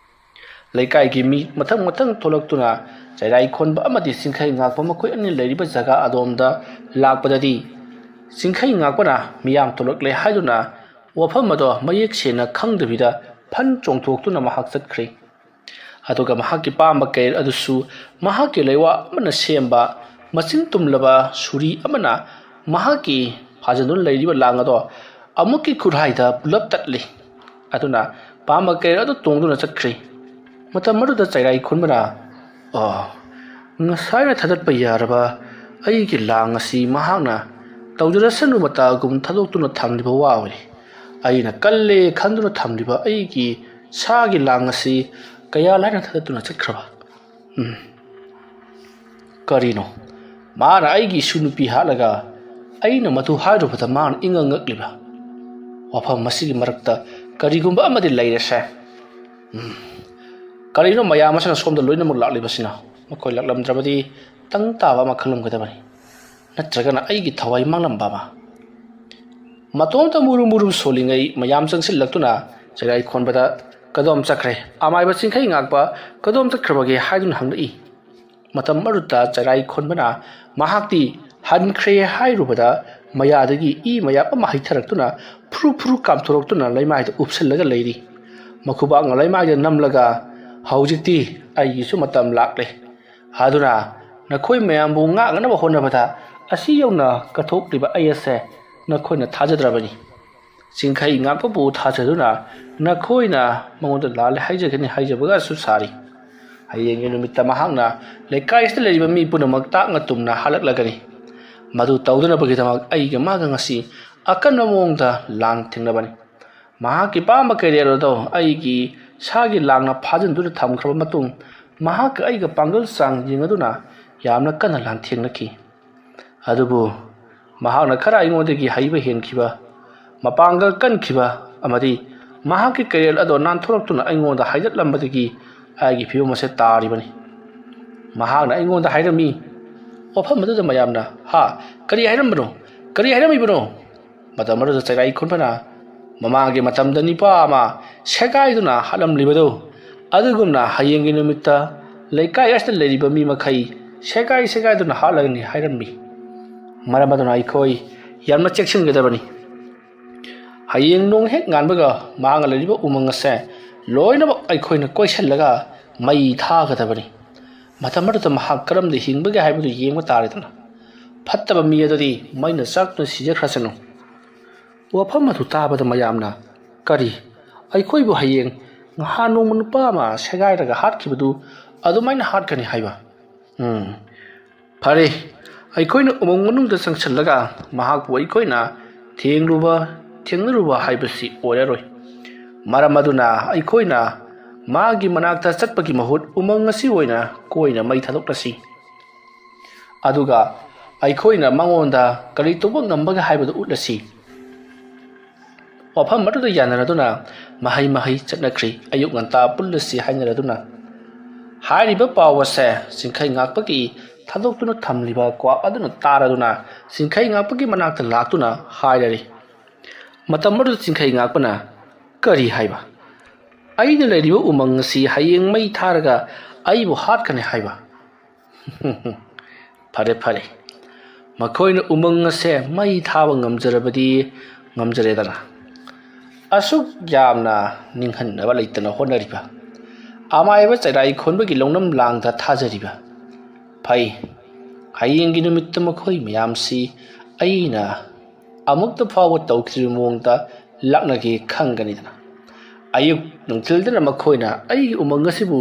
ꯂꯩꯀꯥꯏꯒꯤ ꯃꯤ ꯃꯊꯪ ꯊꯣꯛꯂꯛꯇꯨꯅ ꯆꯩꯔꯥꯏ ꯈꯣꯟꯕ ꯑꯃꯗꯤ ꯆꯤꯡꯈꯩ ꯉꯥꯛꯄ ꯃꯈꯣꯏ ꯑꯅꯤ ꯂꯩꯔꯤꯕ ꯖꯒꯥ ꯑꯗꯣꯝꯗ ꯂꯥꯛꯄꯗꯗꯤ ꯆꯤꯡꯈꯩ ꯉꯥꯛꯄꯅ ꯃꯤꯌꯥꯝ ꯊꯣꯛꯂꯛꯂꯦ ꯍꯥꯏꯗꯨꯅ ꯋꯥꯐꯝ ꯑꯗꯣ ꯃꯌꯦꯛ ꯁꯦꯡꯅ ꯈꯪꯗꯕꯤꯗ ꯐꯟ ꯆꯣꯡꯊꯣꯛꯇꯨꯅ ꯃꯍꯥꯛ ꯆꯠꯈ꯭ꯔꯦ ꯑꯗꯨꯒ ꯃꯍꯥꯛꯀꯤ ꯄꯥꯝꯕ ꯀꯩꯔ ꯑꯗꯨꯁꯨ ꯃꯍꯥꯛꯀꯤ ꯂꯩꯋꯥ ꯑꯃꯅ ꯁꯦꯝꯕ ꯃꯆꯤꯟ ꯇꯨꯝꯂꯕ ꯁꯨꯔꯤ ꯑꯃꯅ ꯃꯍꯥꯛꯀꯤ ꯐꯥꯖꯤꯟꯗꯨꯅ ꯂꯩꯔꯤꯕ ꯂꯥꯡ ꯑꯗꯣ ꯑꯃꯨꯛꯀꯤ ꯈꯨꯔꯥꯏꯗ ꯄꯨꯂꯞ ꯇꯠꯂꯤ ꯑꯗꯨꯅ ꯄꯥꯝꯕ ꯀꯩꯔ ꯑꯗꯨ ꯇꯣꯡꯗꯨꯅ ꯆꯠꯈ꯭ꯔꯦ ꯃꯇꯝ ꯑꯗꯨꯗ ꯆꯩꯔꯥꯏ ꯈꯣꯟꯕꯅ ꯉꯁꯥꯏꯅ ꯊꯥꯗꯠꯄ ꯌꯥꯔꯕ ꯑꯩꯒꯤ ꯂꯥꯡ ꯑꯁꯤ ꯃꯍꯥꯛꯅ ꯇꯧꯖꯔꯁꯅꯨ ꯃꯇꯥꯒꯨꯝ ꯊꯥꯗꯣꯛꯇꯨꯅ ꯊꯝꯂꯤꯕ ꯋꯥ ꯑꯣꯏꯔꯦ ꯑꯩꯅ ꯀꯜꯂꯦ ꯈꯟꯗꯨꯅ ꯊꯝꯂꯤꯕ ꯑꯩꯒꯤ ꯁꯥꯒꯤ ꯂꯥꯡ ꯑꯁꯤ ꯀꯌꯥ ꯂꯥꯏꯅ ꯊꯥꯗꯠꯇꯨꯅ ꯆꯠꯈ꯭ꯔꯕ ꯀꯔꯤꯅꯣ ꯃꯥꯅ ꯑꯩꯒꯤ ꯏꯁꯨ ꯅꯨꯄꯤ ꯍꯥꯠꯂꯒ ꯑꯩꯅ ꯃꯗꯨ ꯍꯥꯏꯔꯨꯕꯗ ꯃꯥꯅ ꯏꯉꯛꯉꯛꯂꯤꯕ ꯋꯥꯐꯝ ꯑꯁꯤꯒꯤ ꯃꯔꯛꯇ ꯀꯔꯤꯒꯨꯝꯕ ꯑꯃꯗꯤ ꯂꯩꯔꯁꯦ ꯀꯔꯤꯅꯣ ꯃꯌꯥꯝ ꯑꯁꯤꯅ ꯁꯣꯝꯗ ꯂꯣꯏꯅꯃꯛ ꯂꯥꯛꯂꯤꯕꯁꯤꯅ ꯃꯈꯣꯏ ꯂꯥꯛꯂꯝꯗ꯭ꯔꯕꯗꯤ ꯇꯪ ꯇꯥꯕ ꯑꯃ ꯈꯜꯂꯝꯒꯗꯕꯅꯤ ꯅꯠꯇ꯭ꯔꯒꯅ ꯑꯩꯒꯤ ꯊꯋꯥꯏ ꯃꯥꯡꯂꯝꯕ ꯑꯃ ꯃꯇꯣꯝꯇ ꯃꯨꯔꯨꯝ ꯁꯣꯜꯂꯤꯉꯩ ꯃꯌꯥꯝ ꯆꯪꯁꯤꯜꯂꯛꯇꯨꯅ ꯆꯩꯔꯥꯏ ꯈꯣꯟꯕꯗ ꯀꯗꯣꯝ ꯆꯠꯈ꯭ꯔꯦ ꯑꯃꯥꯏꯕ ꯆꯤꯡꯈꯩ ꯉꯥꯛꯄ ꯀꯗꯣꯝ ꯆꯠꯈ꯭ꯔꯕꯒꯦ ꯍꯥꯏꯗꯨꯅ ꯍꯪꯂꯛꯏ ꯃꯇꯝ ꯑꯗꯨꯗ ꯆꯩꯔꯥꯏ ꯈꯣꯟꯕꯅ ꯃꯍꯥꯛꯇꯤ ꯍꯟꯈ꯭ꯔꯦ ꯍꯥꯏꯔꯨꯕꯗ ꯃꯌꯥꯗꯒꯤ ꯏ ꯃꯌꯥꯝ ꯑꯃ ꯍꯩꯊꯔꯛꯇꯨꯅ ꯐꯨꯔꯨ ꯀꯥꯝꯊꯣꯔꯛꯇꯨꯅ ꯂꯩꯃꯥꯏꯗ ꯎꯞꯁꯤꯜꯂꯒ ꯂꯩꯔꯤ ꯃꯈꯨꯕꯥꯛꯅ ꯂꯩꯃꯥꯏꯗ ꯅꯝꯂꯒ ꯍꯧꯖꯤꯛꯇꯤ ꯑꯩꯒꯤꯁꯨ ꯃꯇꯝ ꯂꯥꯛꯂꯦ ꯑꯗꯨꯅ ꯅꯈꯣꯏ ꯃꯌꯥꯝꯕꯨ ꯉꯥꯛꯅꯅꯕ ꯍꯣꯠꯅꯕꯗ ꯑꯁꯤ ꯌꯧꯅ ꯀꯠꯊꯣꯛꯂꯤꯕ ꯑꯩ ꯑꯁꯦ ꯅꯈꯣꯏꯅ ꯊꯥꯖꯗ꯭ꯔꯕꯅꯤ ꯆꯤꯡꯈꯩ ꯉꯥꯛꯄꯕꯨ ꯊꯥꯖꯗꯨꯅ ꯅꯈꯣꯏꯅ ꯃꯉꯣꯟꯗ ꯂꯥꯜꯂꯦ ꯍꯥꯏꯖꯒꯅꯤ ꯍꯥꯏꯖꯕꯒꯁꯨ ꯁꯥꯔꯤ ꯍꯌꯦꯡꯒꯤ ꯅꯨꯃꯤꯠꯇ ꯃꯍꯥꯛꯅ ꯂꯩꯀꯥꯏꯁꯤꯗ ꯂꯩꯔꯤꯕ ꯃꯤ ꯄꯨꯝꯅꯃꯛ ꯇꯥꯛꯅ ꯇꯨꯝꯅ ꯍꯥꯠꯂꯛꯂꯒꯅꯤ ꯃꯗꯨ ꯇꯧꯗꯅꯕꯒꯤꯗꯃꯛ ꯑꯩꯒ ꯃꯥꯒ ꯉꯁꯤ ꯑꯀꯟꯕ ꯃꯑꯣꯡꯗ ꯂꯥꯟ ꯊꯦꯡꯅꯕꯅꯤ ꯃꯍꯥꯛꯀꯤ ꯄꯥꯝꯕ ꯀꯦꯔꯤꯌꯔ ꯑꯗꯣ ꯑꯩꯒꯤ ꯁꯥꯒꯤ ꯂꯥꯡꯅ ꯐꯥꯖꯤꯟꯗꯨꯅ ꯊꯝꯈ꯭ꯔꯕ ꯃꯇꯨꯡ ꯃꯍꯥꯛꯀ ꯑꯩꯒ ꯄꯥꯡꯒꯜ ꯆꯥꯡ ꯌꯦꯡꯉꯗꯨꯅ ꯌꯥꯝꯅ ꯀꯟꯅ ꯂꯥꯟꯊꯦꯡꯅꯈꯤ ꯑꯗꯨꯕꯨ ꯃꯍꯥꯛꯅ ꯈꯔ ꯑꯩꯉꯣꯟꯗꯒꯤ ꯍꯩꯕ ꯍꯦꯟꯈꯤꯕ ꯃꯄꯥꯡꯒꯜ ꯀꯟꯈꯤꯕ ꯑꯃꯗꯤ ꯃꯍꯥꯛꯀꯤ ꯀꯦꯔꯤꯌꯔ ꯑꯗꯣ ꯅꯥꯟꯊꯣꯔꯛꯇꯨꯅ ꯑꯩꯉꯣꯟꯗ ꯍꯥꯏꯗꯠꯂꯝꯕꯗꯒꯤ ꯑꯩꯒꯤ ꯐꯤꯕꯝ ꯑꯁꯤ ꯇꯥꯔꯤꯕꯅꯤ ꯃꯍꯥꯛꯅ ꯑꯩꯉꯣꯟꯗ ꯍꯥꯏꯔꯝꯃꯤ ꯋꯥꯐꯝ ꯑꯗꯨꯗ ꯃꯌꯥꯝꯅ ꯀꯔꯤ ꯍꯥꯏꯔꯝꯕꯅꯣ ꯀꯔꯤ ꯍꯥꯏꯔꯝꯃꯤꯕꯅꯣ ꯃꯇꯝ ꯑꯗꯨꯗ ꯆꯩꯔꯥꯏ ꯈꯨꯟꯕꯅ ꯃꯃꯥꯡꯒꯤ ꯃꯇꯝꯗ ꯅꯤꯄꯥ ꯑꯃ ꯁꯦꯒꯥꯏꯗꯨꯅ ꯍꯥꯠꯂꯝꯂꯤꯕꯗꯨ ꯑꯗꯨꯒꯨꯝꯅ ꯍꯌꯦꯡꯒꯤ ꯅꯨꯃꯤꯠꯇ ꯂꯩꯀꯥꯏ ꯑꯁꯤꯗ ꯂꯩꯔꯤꯕ ꯃꯤ ꯃꯈꯩ ꯁꯦꯒꯥꯏꯗꯨꯅ ꯍꯥꯠꯂꯒꯅꯤ ꯍꯥꯏꯔꯝꯃꯤ꯫ ꯃꯔꯝ ꯑꯗꯨꯅ ꯑꯩꯈꯣꯏ ꯌꯥꯝꯅ ꯆꯦꯛꯁꯤꯟꯒꯗꯕꯅꯤ꯫ ꯍꯌꯦꯡ ꯅꯣꯡ ꯍꯦꯛ ꯉꯥꯟꯕꯒ ꯃꯥꯡꯉ ꯂꯩꯔꯤꯕ ꯎꯃꯪ ꯑꯁꯦ ꯂꯣꯏꯅꯃꯛ ꯑꯩꯈꯣꯏꯅ ꯀꯣꯏꯁꯤꯜꯂꯒ ꯃꯩ ꯊꯥꯒꯗꯕꯅꯤ꯫ ꯃꯇꯝ ꯑꯗꯨꯗ ꯃꯍꯥꯛ ꯀꯔꯝꯅ ꯍꯤꯡꯕꯒꯦ ꯍꯥꯏꯕꯗꯨ ꯌꯦꯡꯕ ꯇꯥꯔꯦꯗꯅ꯫ ꯐꯠꯇꯕ ꯃꯤ ꯑꯗꯨꯗꯤ ꯃꯩꯅ ꯆꯥꯛꯇꯨꯅ ꯁꯤꯖꯈ꯭ꯔꯁꯅꯨ꯫ ꯋꯥꯐꯝ ꯑꯗꯨ ꯇꯥꯕꯗ ꯃꯌꯥꯝꯅ ꯀꯔꯤ ꯑꯩꯈꯣꯏꯕꯨ ꯍꯌꯦꯡ ꯅꯍꯥꯟ ꯅꯣꯡꯃ ꯅꯨꯄꯥ ꯑꯃ ꯁꯦꯒꯥꯏꯔꯒ ꯍꯥꯠꯈꯤꯕꯗꯨ ꯑꯗꯨꯃꯥꯏꯅ ꯍꯥꯠꯀꯅꯤ ꯍꯥꯏꯕ? ꯐꯔꯦ, ꯑꯩꯈꯣꯏꯅ ꯎꯃꯪ ꯃꯅꯨꯡꯗ ꯆꯪꯁꯤꯜꯂꯒ ꯃꯍꯥꯛꯄꯨ ꯑꯩꯈꯣꯏꯅ ꯊꯦꯡꯅꯔꯨꯕ ꯍꯥꯏꯕꯁꯤ ꯑꯣꯏꯔꯔꯣꯏ꯫ ꯃꯔꯝ ꯑꯗꯨꯅ ꯑꯩꯈꯣꯏꯅ ꯃꯥꯒꯤ ꯃꯅꯥꯛꯇ ꯆꯠꯄꯒꯤ ꯃꯍꯨꯠ ꯎꯃꯪ ꯑꯁꯤ ꯑꯣꯏꯅ ꯀꯣꯏꯅ ꯃꯩ ꯊꯥꯗꯣꯛꯂꯁꯤ꯫ ꯑꯗꯨꯒ ꯑꯩꯈꯣꯏꯅ ꯃꯉꯣꯟꯗ ꯀꯔꯤ ꯇꯧꯕ ꯉꯝꯕꯒꯦ ꯍꯥꯏꯕꯗꯨ ꯎꯠꯂꯁꯤ꯫ ꯋꯥꯐꯝ ꯑꯗꯨꯗ ꯌꯥꯅꯔꯗꯨꯅ ꯃꯍꯩ ꯆꯠꯅꯈ꯭ꯔꯤ꯫ ꯑꯌꯨꯛ ꯉꯟꯇꯥ ꯄꯨꯜꯂꯁꯤ ꯍꯥꯏꯅꯔꯗꯨꯅ ꯍꯥꯏꯔꯤꯕ ꯄꯥꯎ ꯑꯁꯦ ꯆꯤꯡꯈꯩ ꯉꯥꯛꯄꯒꯤ ꯊꯥꯗꯣꯛꯇꯨꯅ ꯊꯝꯂꯤꯕ ꯀ꯭ꯋꯥꯛ ꯑꯗꯨꯅ ꯇꯥꯔꯗꯨꯅ ꯆꯤꯡꯈꯩ ꯉꯥꯛꯄꯒꯤ ꯃꯅꯥꯛꯇ ꯂꯥꯛꯇꯨꯅ ꯍꯥꯏꯔꯔꯤ꯫ ꯃꯇꯝ ꯑꯗꯨꯗ ꯆꯤꯡꯈꯩ ꯉꯥꯛꯄꯅ ꯀꯔꯤ ꯍꯥꯏꯕ? ꯑꯩꯅ ꯂꯩꯔꯤꯕ ꯎꯃꯪ ꯑꯁꯤ ꯍꯌꯦꯡ ꯃꯩ ꯊꯥꯔꯒ ꯑꯩꯕꯨ ꯍꯥꯠꯀꯅꯤ ꯍꯥꯏꯕ? ꯐꯔꯦ, ꯃꯈꯣꯏꯅ ꯎꯃꯪ ꯑꯁꯦ ꯃꯩ ꯊꯥꯕ ꯉꯝꯖꯔꯕꯗꯤ ꯉꯝꯖꯔꯦꯗꯅ꯫ ꯑꯁꯨꯛ ꯌꯥꯝꯅ ꯅꯤꯡꯍꯟꯅꯕ ꯂꯩꯇꯅ ꯍꯣꯠꯅꯔꯤꯕ, ꯑꯃꯥꯏꯕ ꯆꯩꯔꯥꯏ ꯈꯣꯟꯕꯒꯤ ꯂꯧꯅꯝ ꯂꯥꯡꯗ ꯊꯥꯖꯔꯤꯕ, ꯐꯩ, ꯍꯌꯦꯡꯒꯤ ꯅꯨꯃꯤꯠꯇ ꯃꯈꯣꯏ ꯃꯌꯥꯝꯁꯤ ꯑꯩꯅ ꯑꯃꯨꯛꯇ ꯐꯥꯎꯕ ꯇꯧꯈꯤꯗ꯭ꯔꯤꯕ ꯃꯑꯣꯡꯗ ꯂꯥꯛꯅꯒꯦ ꯈꯪꯒꯅꯤꯗꯅ꯫ ꯑꯌꯨꯛ ꯅꯨꯡꯊꯤꯜꯗꯅ ꯃꯈꯣꯏꯅ ꯑꯩꯒꯤ ꯎꯃꯪ ꯑꯁꯤꯕꯨ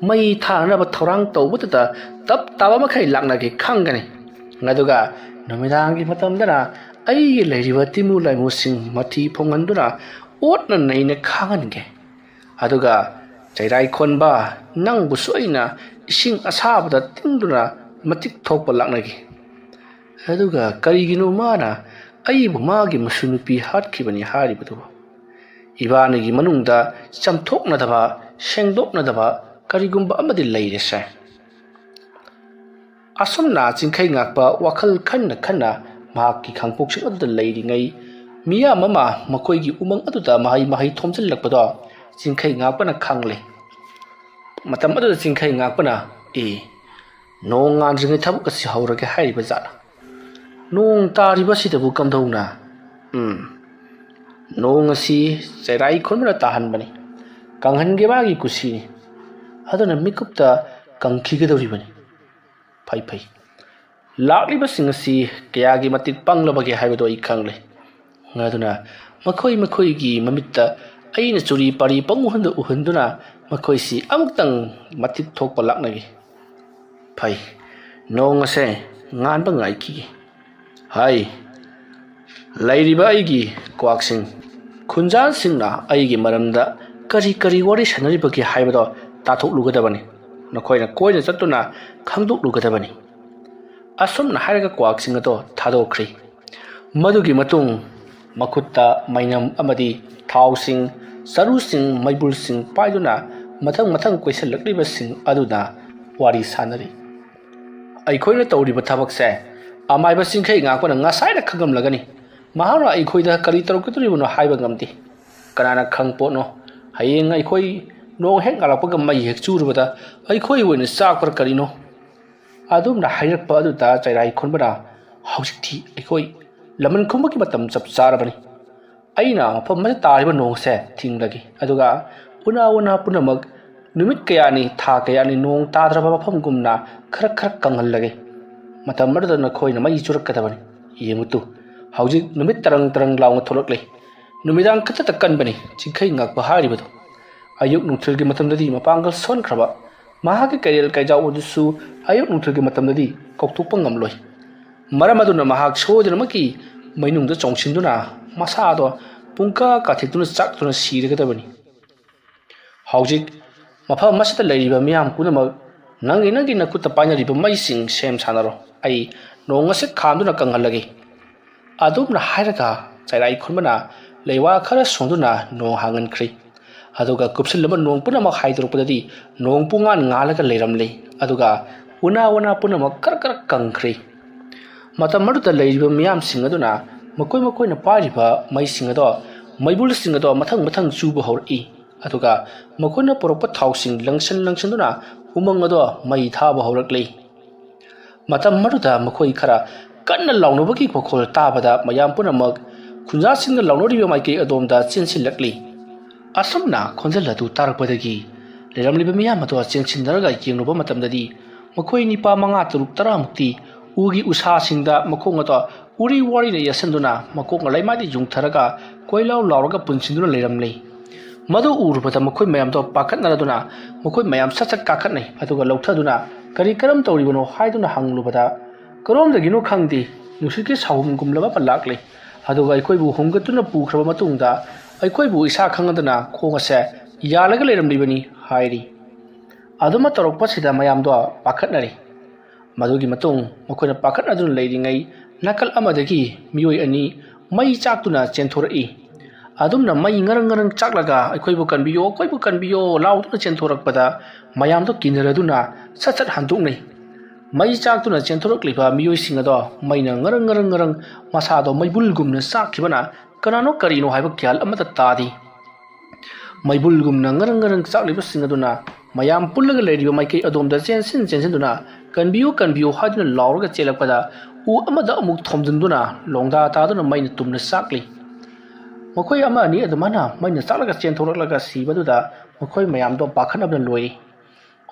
ꯃꯩ ꯊꯥꯅꯅꯕ ꯊꯧꯔꯥꯡ ꯇꯧꯕꯗꯨꯗ ꯇꯞ ꯇꯥꯕ ꯃꯈꯩ ꯂꯥꯛꯅꯒꯦ ꯈꯪꯒꯅꯤ꯫ ꯑꯗꯨꯒ ꯅꯨꯃꯤꯗꯥꯡꯒꯤ ꯃꯇꯝꯗꯅ ꯑꯩꯒꯤ ꯂꯩꯔꯤꯕ ꯇꯤꯃꯨ ꯂꯩꯃꯨꯁꯤꯡ ꯃꯊꯤ ꯐꯣꯡꯍꯟꯗꯨꯅ ꯑꯣꯠꯅ ꯅꯩꯅ ꯈꯥꯡꯍꯟꯒꯦ꯫ ꯑꯗꯨꯒ ꯆꯩꯔꯥꯏ ꯈꯣꯟꯕ ꯅꯪꯕꯨꯁꯨ ꯑꯩꯅ ꯏꯁꯤꯡ ꯑꯁꯥꯕꯗ ꯇꯤꯡꯗꯨꯅ ꯃꯇꯤꯛ ꯊꯣꯛꯄ ꯂꯥꯛꯅꯒꯦ꯫ ꯑꯗꯨꯒ ꯀꯔꯤꯒꯤꯅꯣ ꯃꯥꯅ ꯑꯩꯕꯨ ꯃꯥꯒꯤ ꯃꯁꯨ ꯅꯨꯄꯤ ꯍꯥꯠꯈꯤꯕꯅꯤ ꯍꯥꯏꯔꯤꯕꯗꯨꯕꯨ? ꯏꯕꯥꯅꯤꯒꯤ ꯃꯅꯨꯡꯗ ꯆꯥꯝꯊꯣꯛꯅꯗꯕ ꯁꯦꯡꯗꯣꯛꯅꯗꯕ ꯀꯔꯤꯒꯨꯝꯕ ꯑꯃꯗꯤ ꯂꯩꯔꯦꯁꯦ꯫ ꯑꯁꯨꯝꯅ ꯆꯤꯡꯈꯩ ꯉꯥꯛꯄ ꯋꯥꯈꯜ ꯈꯟꯅ ꯃꯍꯥꯛꯀꯤ ꯈꯥꯡꯄꯣꯛꯁꯤꯡ ꯑꯗꯨꯗ ꯂꯩꯔꯤꯉꯩ ꯃꯤꯌꯥꯝ ꯑꯃ ꯃꯈꯣꯏꯒꯤ ꯎꯃꯪ ꯑꯗꯨꯗ ꯃꯍꯩ ꯊꯣꯝꯖꯤꯜꯂꯛꯄꯗꯣ ꯆꯤꯡꯈꯩ ꯉꯥꯛꯄꯅ ꯈꯪꯂꯦ꯫ ꯃꯇꯝ ꯑꯗꯨꯗ ꯆꯤꯡꯈꯩ ꯉꯥꯛꯄꯅ ꯅꯣꯡ ꯉꯥꯟꯗ꯭ꯔꯤꯉꯩ ꯊꯕꯛ ꯑꯁꯤ ꯍꯧꯔꯒꯦ ꯍꯥꯏꯔꯤꯕ ꯖꯥꯠꯂ? ꯅꯣꯡ ꯇꯥꯔꯤꯕꯁꯤꯗꯕꯨ ꯀꯝꯗꯧꯅ? ꯅꯣꯡ ꯑꯁꯤ ꯆꯩꯔꯥꯏ ꯈꯣꯟꯕꯅ ꯇꯥꯍꯟꯕꯅꯤ, ꯀꯪꯍꯟꯒꯦ ꯃꯥꯒꯤ ꯀꯨꯁꯤꯅꯤ꯫ ꯑꯗꯨꯅ ꯃꯤꯀꯨꯞꯇ ꯀꯪꯈꯤꯒꯗꯧꯔꯤꯕꯅꯤ꯫ ꯐꯩ, ꯂꯥꯛꯂꯤꯕꯁꯤꯡ ꯑꯁꯤ ꯀꯌꯥꯒꯤ ꯃꯇꯤꯛ ꯄꯪꯂꯕꯒꯦ ꯍꯥꯏꯕꯗꯨ ꯑꯩ ꯈꯪꯂꯦ꯫ ꯑꯗꯨꯅ ꯃꯈꯣꯏꯒꯤ ꯃꯃꯤꯠꯇ ꯑꯩꯅ ꯆꯨꯔꯤ ꯄꯥꯔꯤ ꯄꯪꯎꯍꯟꯗ ꯎꯍꯟꯗꯨꯅ ꯃꯈꯣꯏꯁꯤ ꯑꯃꯨꯛꯇꯪ ꯃꯇꯤꯛ ꯊꯣꯛꯄ ꯂꯥꯛꯅꯒꯦ꯫ ꯐꯩ, ꯅꯣꯡ ꯑꯁꯦ ꯉꯥꯟꯕ ꯉꯥꯏꯈꯤꯒꯦ꯫ ꯂꯩꯔꯤꯕ ꯑꯩꯒꯤ ꯀ꯭ꯋꯥꯛꯁꯤꯡ, ꯈꯨꯟꯖꯥꯁꯤꯡꯅ ꯑꯩꯒꯤ ꯃꯔꯝꯗ ꯀꯔꯤ ꯋꯥꯔꯤ ꯁꯥꯟꯅꯔꯤꯕꯒꯦ ꯍꯥꯏꯕꯗꯣ ꯇꯥꯊꯣꯛꯂꯨꯒꯗꯕꯅꯤ꯫ ꯅꯈꯣꯏꯅ ꯀꯣꯏꯅ ꯆꯠꯇꯨꯅ ꯈꯪꯗꯣꯛꯂꯨꯒꯗꯕꯅꯤ꯫ ꯑꯁꯨꯝꯅ ꯍꯥꯏꯔꯒ ꯀ꯭ꯋꯥꯛꯁꯤꯡ ꯑꯗꯣ ꯊꯥꯗꯣꯛꯈ꯭ꯔꯤ꯫ ꯃꯗꯨꯒꯤ ꯃꯇꯨꯡ ꯃꯈꯨꯠꯇ ꯃꯩꯅꯝ ꯑꯃꯗꯤ ꯊꯥꯎꯁꯤꯡ, ꯆꯔꯨꯁꯤꯡ, ꯃꯩꯕꯨꯜꯁꯤꯡ ꯄꯥꯏꯗꯨꯅ ꯃꯊꯪ ꯀꯣꯏꯁꯤꯜꯂꯛꯂꯤꯕꯁꯤꯡ ꯑꯗꯨꯅ ꯋꯥꯔꯤ ꯁꯥꯟꯅꯔꯤ꯫ ꯑꯩꯈꯣꯏꯅ ꯇꯧꯔꯤꯕ ꯊꯕꯛꯁꯦ ꯑꯃꯥꯏꯕ ꯆꯤꯡꯈꯩ ꯉꯥꯛꯄꯅ ꯉꯁꯥꯏꯅ ꯈꯪꯉꯝꯂꯒꯅꯤ꯫ ꯃꯍꯥꯛꯅ ꯑꯩꯈꯣꯏꯗ ꯀꯔꯤ ꯇꯧꯔꯛꯀꯗꯧꯔꯤꯕꯅꯣ ꯍꯥꯏꯕ ꯉꯝꯗꯦ꯫ ꯀꯅꯥꯅ ꯈꯪ ꯄꯣꯠꯅꯣ? ꯍꯌꯦꯡ ꯑꯩꯈꯣꯏ ꯅꯣꯡ ꯍꯦꯛ ꯉꯥꯜꯂꯛꯄꯒ ꯃꯩ ꯍꯦꯛ ꯆꯨꯔꯨꯕꯗ ꯑꯩꯈꯣꯏ ꯑꯣꯏꯅ ꯆꯥꯛꯄ꯭ꯔꯥ ꯀꯔꯤꯅꯣ? ꯑꯗꯨꯝꯅ ꯍꯥꯏꯔꯛꯄ ꯑꯗꯨꯗ ꯆꯩꯔꯥꯏ ꯈꯣꯟꯕꯅ ꯍꯧꯖꯤꯛꯇꯤ ꯑꯩꯈꯣꯏ ꯂꯃꯟ ꯈꯨꯝꯕꯒꯤ ꯃꯇꯝ ꯆꯞ ꯆꯥꯔꯕꯅꯤ꯫ ꯑꯩꯅ ꯃꯐꯝ ꯑꯁꯤꯗ ꯇꯥꯔꯤꯕ ꯅꯣꯡꯁꯦ ꯊꯤꯡꯂꯒꯦ꯫ ꯑꯗꯨꯒ ꯎꯅꯥ ꯄꯨꯝꯅꯃꯛ ꯅꯨꯃꯤꯠ ꯀꯌꯥꯅꯤ ꯊꯥ ꯀꯌꯥꯅꯤ ꯅꯣꯡ ꯇꯥꯗ꯭ꯔꯕ ꯃꯐꯝꯒꯨꯝꯅ ꯈꯔ ꯀꯪꯍꯜꯂꯒꯦ꯫ ꯃꯇꯝ ꯑꯗꯨꯗ ꯅꯈꯣꯏꯅ ꯃꯩ ꯆꯨꯔꯛꯀꯗꯕꯅꯤ꯫ ꯌꯦꯡꯉꯨꯇꯨ, ꯍꯧꯖꯤꯛ ꯅꯨꯃꯤꯠ ꯇꯔꯪ ꯂꯥꯎꯅ ꯊꯣꯛꯂꯛꯂꯦ꯫ ꯅꯨꯃꯤꯗꯥꯡ ꯈꯛꯇꯗ ꯀꯟꯕꯅꯤ ꯆꯤꯡꯈꯩ ꯉꯥꯛꯄ ꯍꯥꯏꯔꯤꯕꯗꯨ꯫ ꯑꯌꯨꯛ ꯅꯨꯡꯊꯤꯜꯒꯤ ꯃꯇꯝꯗꯗꯤ ꯃꯄꯥꯡꯒꯜ ꯁꯣꯟꯈ꯭ꯔꯕ ꯃꯍꯥꯛꯀꯤ ꯀꯩꯔꯦꯜ ꯀꯩꯖꯥꯎ ꯑꯗꯨꯁꯨ ꯑꯌꯨꯛ ꯅꯨꯡꯊꯤꯜꯒꯤ ꯃꯇꯝꯗꯗꯤ ꯀꯧꯊꯣꯛꯄ ꯉꯝꯂꯣꯏ꯫ ꯃꯔꯝ ꯑꯗꯨꯅ ꯃꯍꯥꯛ ꯁꯣꯏꯗꯅꯃꯛꯀꯤ ꯃꯩꯅꯨꯡꯗ ꯆꯣꯡꯁꯤꯟꯗꯨꯅ ꯃꯁꯥꯗꯣ ꯄꯨꯡꯀꯥ ꯀꯥꯊꯦꯛꯇꯨꯅ ꯆꯥꯛꯇꯨꯅ ꯁꯤꯔꯒꯗꯕꯅꯤ꯫ ꯍꯧꯖꯤꯛ ꯃꯐꯝ ꯑꯁꯤꯗ ꯂꯩꯔꯤꯕ ꯃꯤꯌꯥꯝ ꯄꯨꯝꯅꯃꯛ ꯅꯪꯒꯤ ꯅꯈꯨꯠꯇ ꯄꯥꯏꯅꯔꯤꯕ ꯃꯩꯁꯤꯡ ꯁꯦꯝ ꯁꯥꯟꯅꯔꯣ꯫ ꯑꯩ ꯅꯣꯡ ꯑꯁꯤ ꯈꯥꯝꯗꯨꯅ ꯀꯪꯍꯜꯂꯒꯦ꯫ ꯑꯗꯨꯝꯅ ꯍꯥꯏꯔꯒ ꯆꯩꯔꯥꯏ ꯈꯣꯟꯕꯅ ꯂꯩꯋꯥ ꯈꯔ ꯁꯣꯡꯗꯨꯅ ꯅꯣꯡ ꯍꯥꯡꯍꯟꯈ꯭ꯔꯤ꯫ ꯑꯗꯨꯒ ꯀꯨꯞꯁꯤꯜꯂꯕ ꯅꯣꯡ ꯄꯨꯝꯅꯃꯛ ꯍꯥꯏꯗꯣꯔꯛꯄꯗꯗꯤ ꯅꯣꯡ ꯄꯨꯡꯉꯥꯟ ꯉꯥꯜꯂꯒ ꯂꯩꯔꯝꯂꯦ꯫ ꯑꯗꯨꯒ ꯎꯅꯥ ꯄꯨꯝꯅꯃꯛ ꯈꯔ ꯀꯪꯈ꯭ꯔꯤ꯫ ꯃꯇꯝ ꯑꯗꯨꯗ ꯂꯩꯔꯤꯕ ꯃꯤꯌꯥꯝꯁꯤꯡ ꯑꯗꯨꯅ ꯃꯈꯣꯏꯅ ꯄꯥꯏꯔꯤꯕ ꯃꯩꯁꯤꯡ ꯑꯗꯣ ꯃꯩꯕꯨꯜꯁꯤꯡ ꯑꯗꯣ ꯃꯊꯪ ꯆꯨꯕ ꯍꯧꯔꯛꯏ ꯑꯗꯨꯒ ꯃꯈꯣꯏꯅ ꯄꯨꯔꯛꯄ ꯊꯥꯎꯁꯤꯡ ꯂꯪꯁꯤꯟꯗꯨꯅ ꯎꯃꯪ ꯑꯗꯣ ꯃꯩ ꯊꯥꯕ ꯍꯧꯔꯛꯂꯤ ꯃꯇꯝ ꯑꯗꯨꯗ ꯃꯈꯣꯏ ꯈꯔ ꯀꯟꯅ ꯂꯥꯎꯅꯕꯒꯤ ꯃꯈꯣꯜ ꯇꯥꯕꯗ ꯃꯌꯥꯝ ꯄꯨꯝꯅꯃꯛ ꯈꯨꯟꯖꯥꯁꯤꯡꯅ ꯂꯥꯎꯅꯔꯤꯕ ꯃꯥꯏꯀꯩ ꯑꯗꯣꯝꯗ ꯆꯦꯟꯁꯤꯜꯂꯛꯂꯤ ꯑꯁꯨꯝꯅ ꯈꯣꯟꯖꯦꯜ ꯑꯗꯨ ꯇꯥꯔꯛꯄꯗꯒꯤ ꯂꯩꯔꯝꯂꯤꯕ ꯃꯤꯌꯥꯝ ꯑꯗꯣ ꯆꯦꯟꯁꯤꯟꯅꯔꯒ ꯌꯦꯡꯂꯨꯕ ꯃꯇꯝꯗꯗꯤ ꯃꯈꯣꯏ ꯅꯤꯄꯥ ꯃꯉꯥ ꯇꯔꯨꯛ ꯇꯔꯥꯃꯨꯛꯇꯤ ꯎꯒꯤ ꯎꯁꯥꯁꯤꯡꯗ ꯃꯈꯣꯡ ꯑꯗꯣ ꯎꯔꯤ ꯋꯥꯔꯤꯅ ꯌꯦꯠꯁꯤꯟꯗꯨꯅ ꯃꯀꯣꯛꯅ ꯂꯩꯃꯥꯏꯗ ꯌꯨꯡꯊꯔꯒ ꯀꯣꯏꯂꯥꯎ ꯂꯥꯎꯔꯒ ꯄꯨꯟꯁꯤꯟꯗꯨꯅ ꯂꯩꯔꯝꯂꯤ ꯃꯗꯨ ꯎꯔꯨꯕꯗ ꯃꯈꯣꯏ ꯃꯌꯥꯝꯗꯣ ꯄꯥꯈꯠꯅꯔꯗꯨꯅ ꯃꯈꯣꯏ ꯃꯌꯥꯝ ꯁꯠ ꯀꯥꯈꯠꯅꯩ ꯑꯗꯨꯒ ꯂꯧꯊꯗꯨꯅ ꯀꯔꯝ ꯇꯧꯔꯤꯕꯅꯣ ꯍꯥꯏꯗꯨꯅ ꯍꯪꯂꯨꯕꯗ ꯀꯔꯣꯝꯗꯒꯤꯅꯣ ꯈꯪꯗꯦ ꯅꯨꯡꯁꯤꯠꯀꯤ ꯁꯥꯍꯨꯝꯒꯨꯝꯂꯕ ꯑꯃ ꯂꯥꯛꯂꯤ ꯑꯗꯨꯒ ꯑꯩꯈꯣꯏꯕꯨ ꯍꯨꯝꯒꯠꯇꯨꯅ ꯄꯨꯈ꯭ꯔꯕ ꯃꯇꯨꯡꯗ ꯑꯩꯈꯣꯏꯕꯨ ꯏꯁꯥ ꯈꯪꯍꯟꯗꯅ ꯈꯣꯡ ꯑꯁꯦ ꯌꯥꯜꯂꯒ ꯂꯩꯔꯝꯂꯤꯕꯅꯤ ꯍꯥꯏꯔꯤ ꯑꯗꯨꯃ ꯇꯧꯔꯛꯄꯁꯤꯗ ꯃꯌꯥꯝꯗꯣ ꯄꯥꯈꯠꯅꯔꯤ ꯃꯗꯨꯒꯤ ꯃꯇꯨꯡ ꯃꯈꯣꯏꯅ ꯄꯥꯈꯠꯅꯗꯨꯅ ꯂꯩꯔꯤꯉꯩ ꯅꯥꯀꯜ ꯑꯃꯗꯒꯤ ꯃꯤꯑꯣꯏ ꯑꯅꯤ ꯃꯩ ꯆꯥꯛꯇꯨꯅ ꯆꯦꯟꯊꯣꯔꯛꯏ ꯑꯗꯨꯝꯅ ꯃꯩ ꯉꯔꯪ ꯆꯥꯛꯂꯒ ꯑꯩꯈꯣꯏꯕꯨ ꯀꯟꯕꯤꯌꯣ ꯂꯥꯎꯗꯨꯅ ꯆꯦꯟꯊꯣꯔꯛꯄꯗ ꯃꯌꯥꯝꯗꯣ ꯀꯤꯅꯔꯗꯨꯅ ꯁꯠ ꯍꯟꯗꯣꯛꯅꯩ ꯃꯩ ꯆꯥꯛꯇꯨꯅ ꯆꯦꯟꯊꯣꯔꯛꯂꯤꯕ ꯃꯤꯑꯣꯏꯁꯤꯡ ꯑꯗꯣ ꯃꯩꯅ ꯉꯔꯪ ꯃꯁꯥꯗꯣ ꯃꯩꯕꯨꯜꯒꯨꯝꯅ ꯆꯥꯛꯈꯤꯕꯅ ꯀꯅꯥꯅꯣ ꯀꯔꯤꯅꯣ ꯍꯥꯏꯕ ꯒ꯭ꯌꯥꯟ ꯑꯃꯠꯇ ꯇꯥꯗꯦ ꯃꯩꯕꯨꯜꯒꯨꯝꯅ ꯉꯔꯪ ꯆꯥꯛꯂꯤꯕꯁꯤꯡ ꯑꯗꯨꯅ ꯃꯌꯥꯝ ꯄꯨꯜꯂꯒ ꯂꯩꯔꯤꯕ ꯃꯥꯏꯀꯩ ꯑꯗꯣꯝꯗ ꯆꯦꯟꯁꯤꯟꯗꯨꯅ ꯀꯟꯕꯤꯌꯨ ꯍꯥꯏꯗꯨꯅ ꯂꯥꯎꯔꯒ ꯆꯦꯜꯂꯛꯄꯗ ꯎ ꯑꯃꯗ ꯑꯃꯨꯛ ꯊꯣꯝꯖꯤꯟꯗꯨꯅ ꯂꯣꯡꯗꯥ ꯇꯥꯗꯨꯅ ꯃꯩꯅ ꯇꯨꯝꯅ ꯆꯥꯛꯂꯤ ꯃꯈꯣꯏ ꯑꯃ ꯑꯅꯤ ꯑꯗꯨꯃꯥꯏꯅ ꯃꯩꯅ ꯆꯥꯛꯂꯒ ꯆꯦꯟꯊꯣꯔꯛꯂꯒ ꯁꯤꯕꯗꯨꯗ ꯃꯈꯣꯏ ꯃꯌꯥꯝꯗꯣ ꯄꯥꯈꯠꯅꯕꯅ ꯂꯣꯏꯔꯤ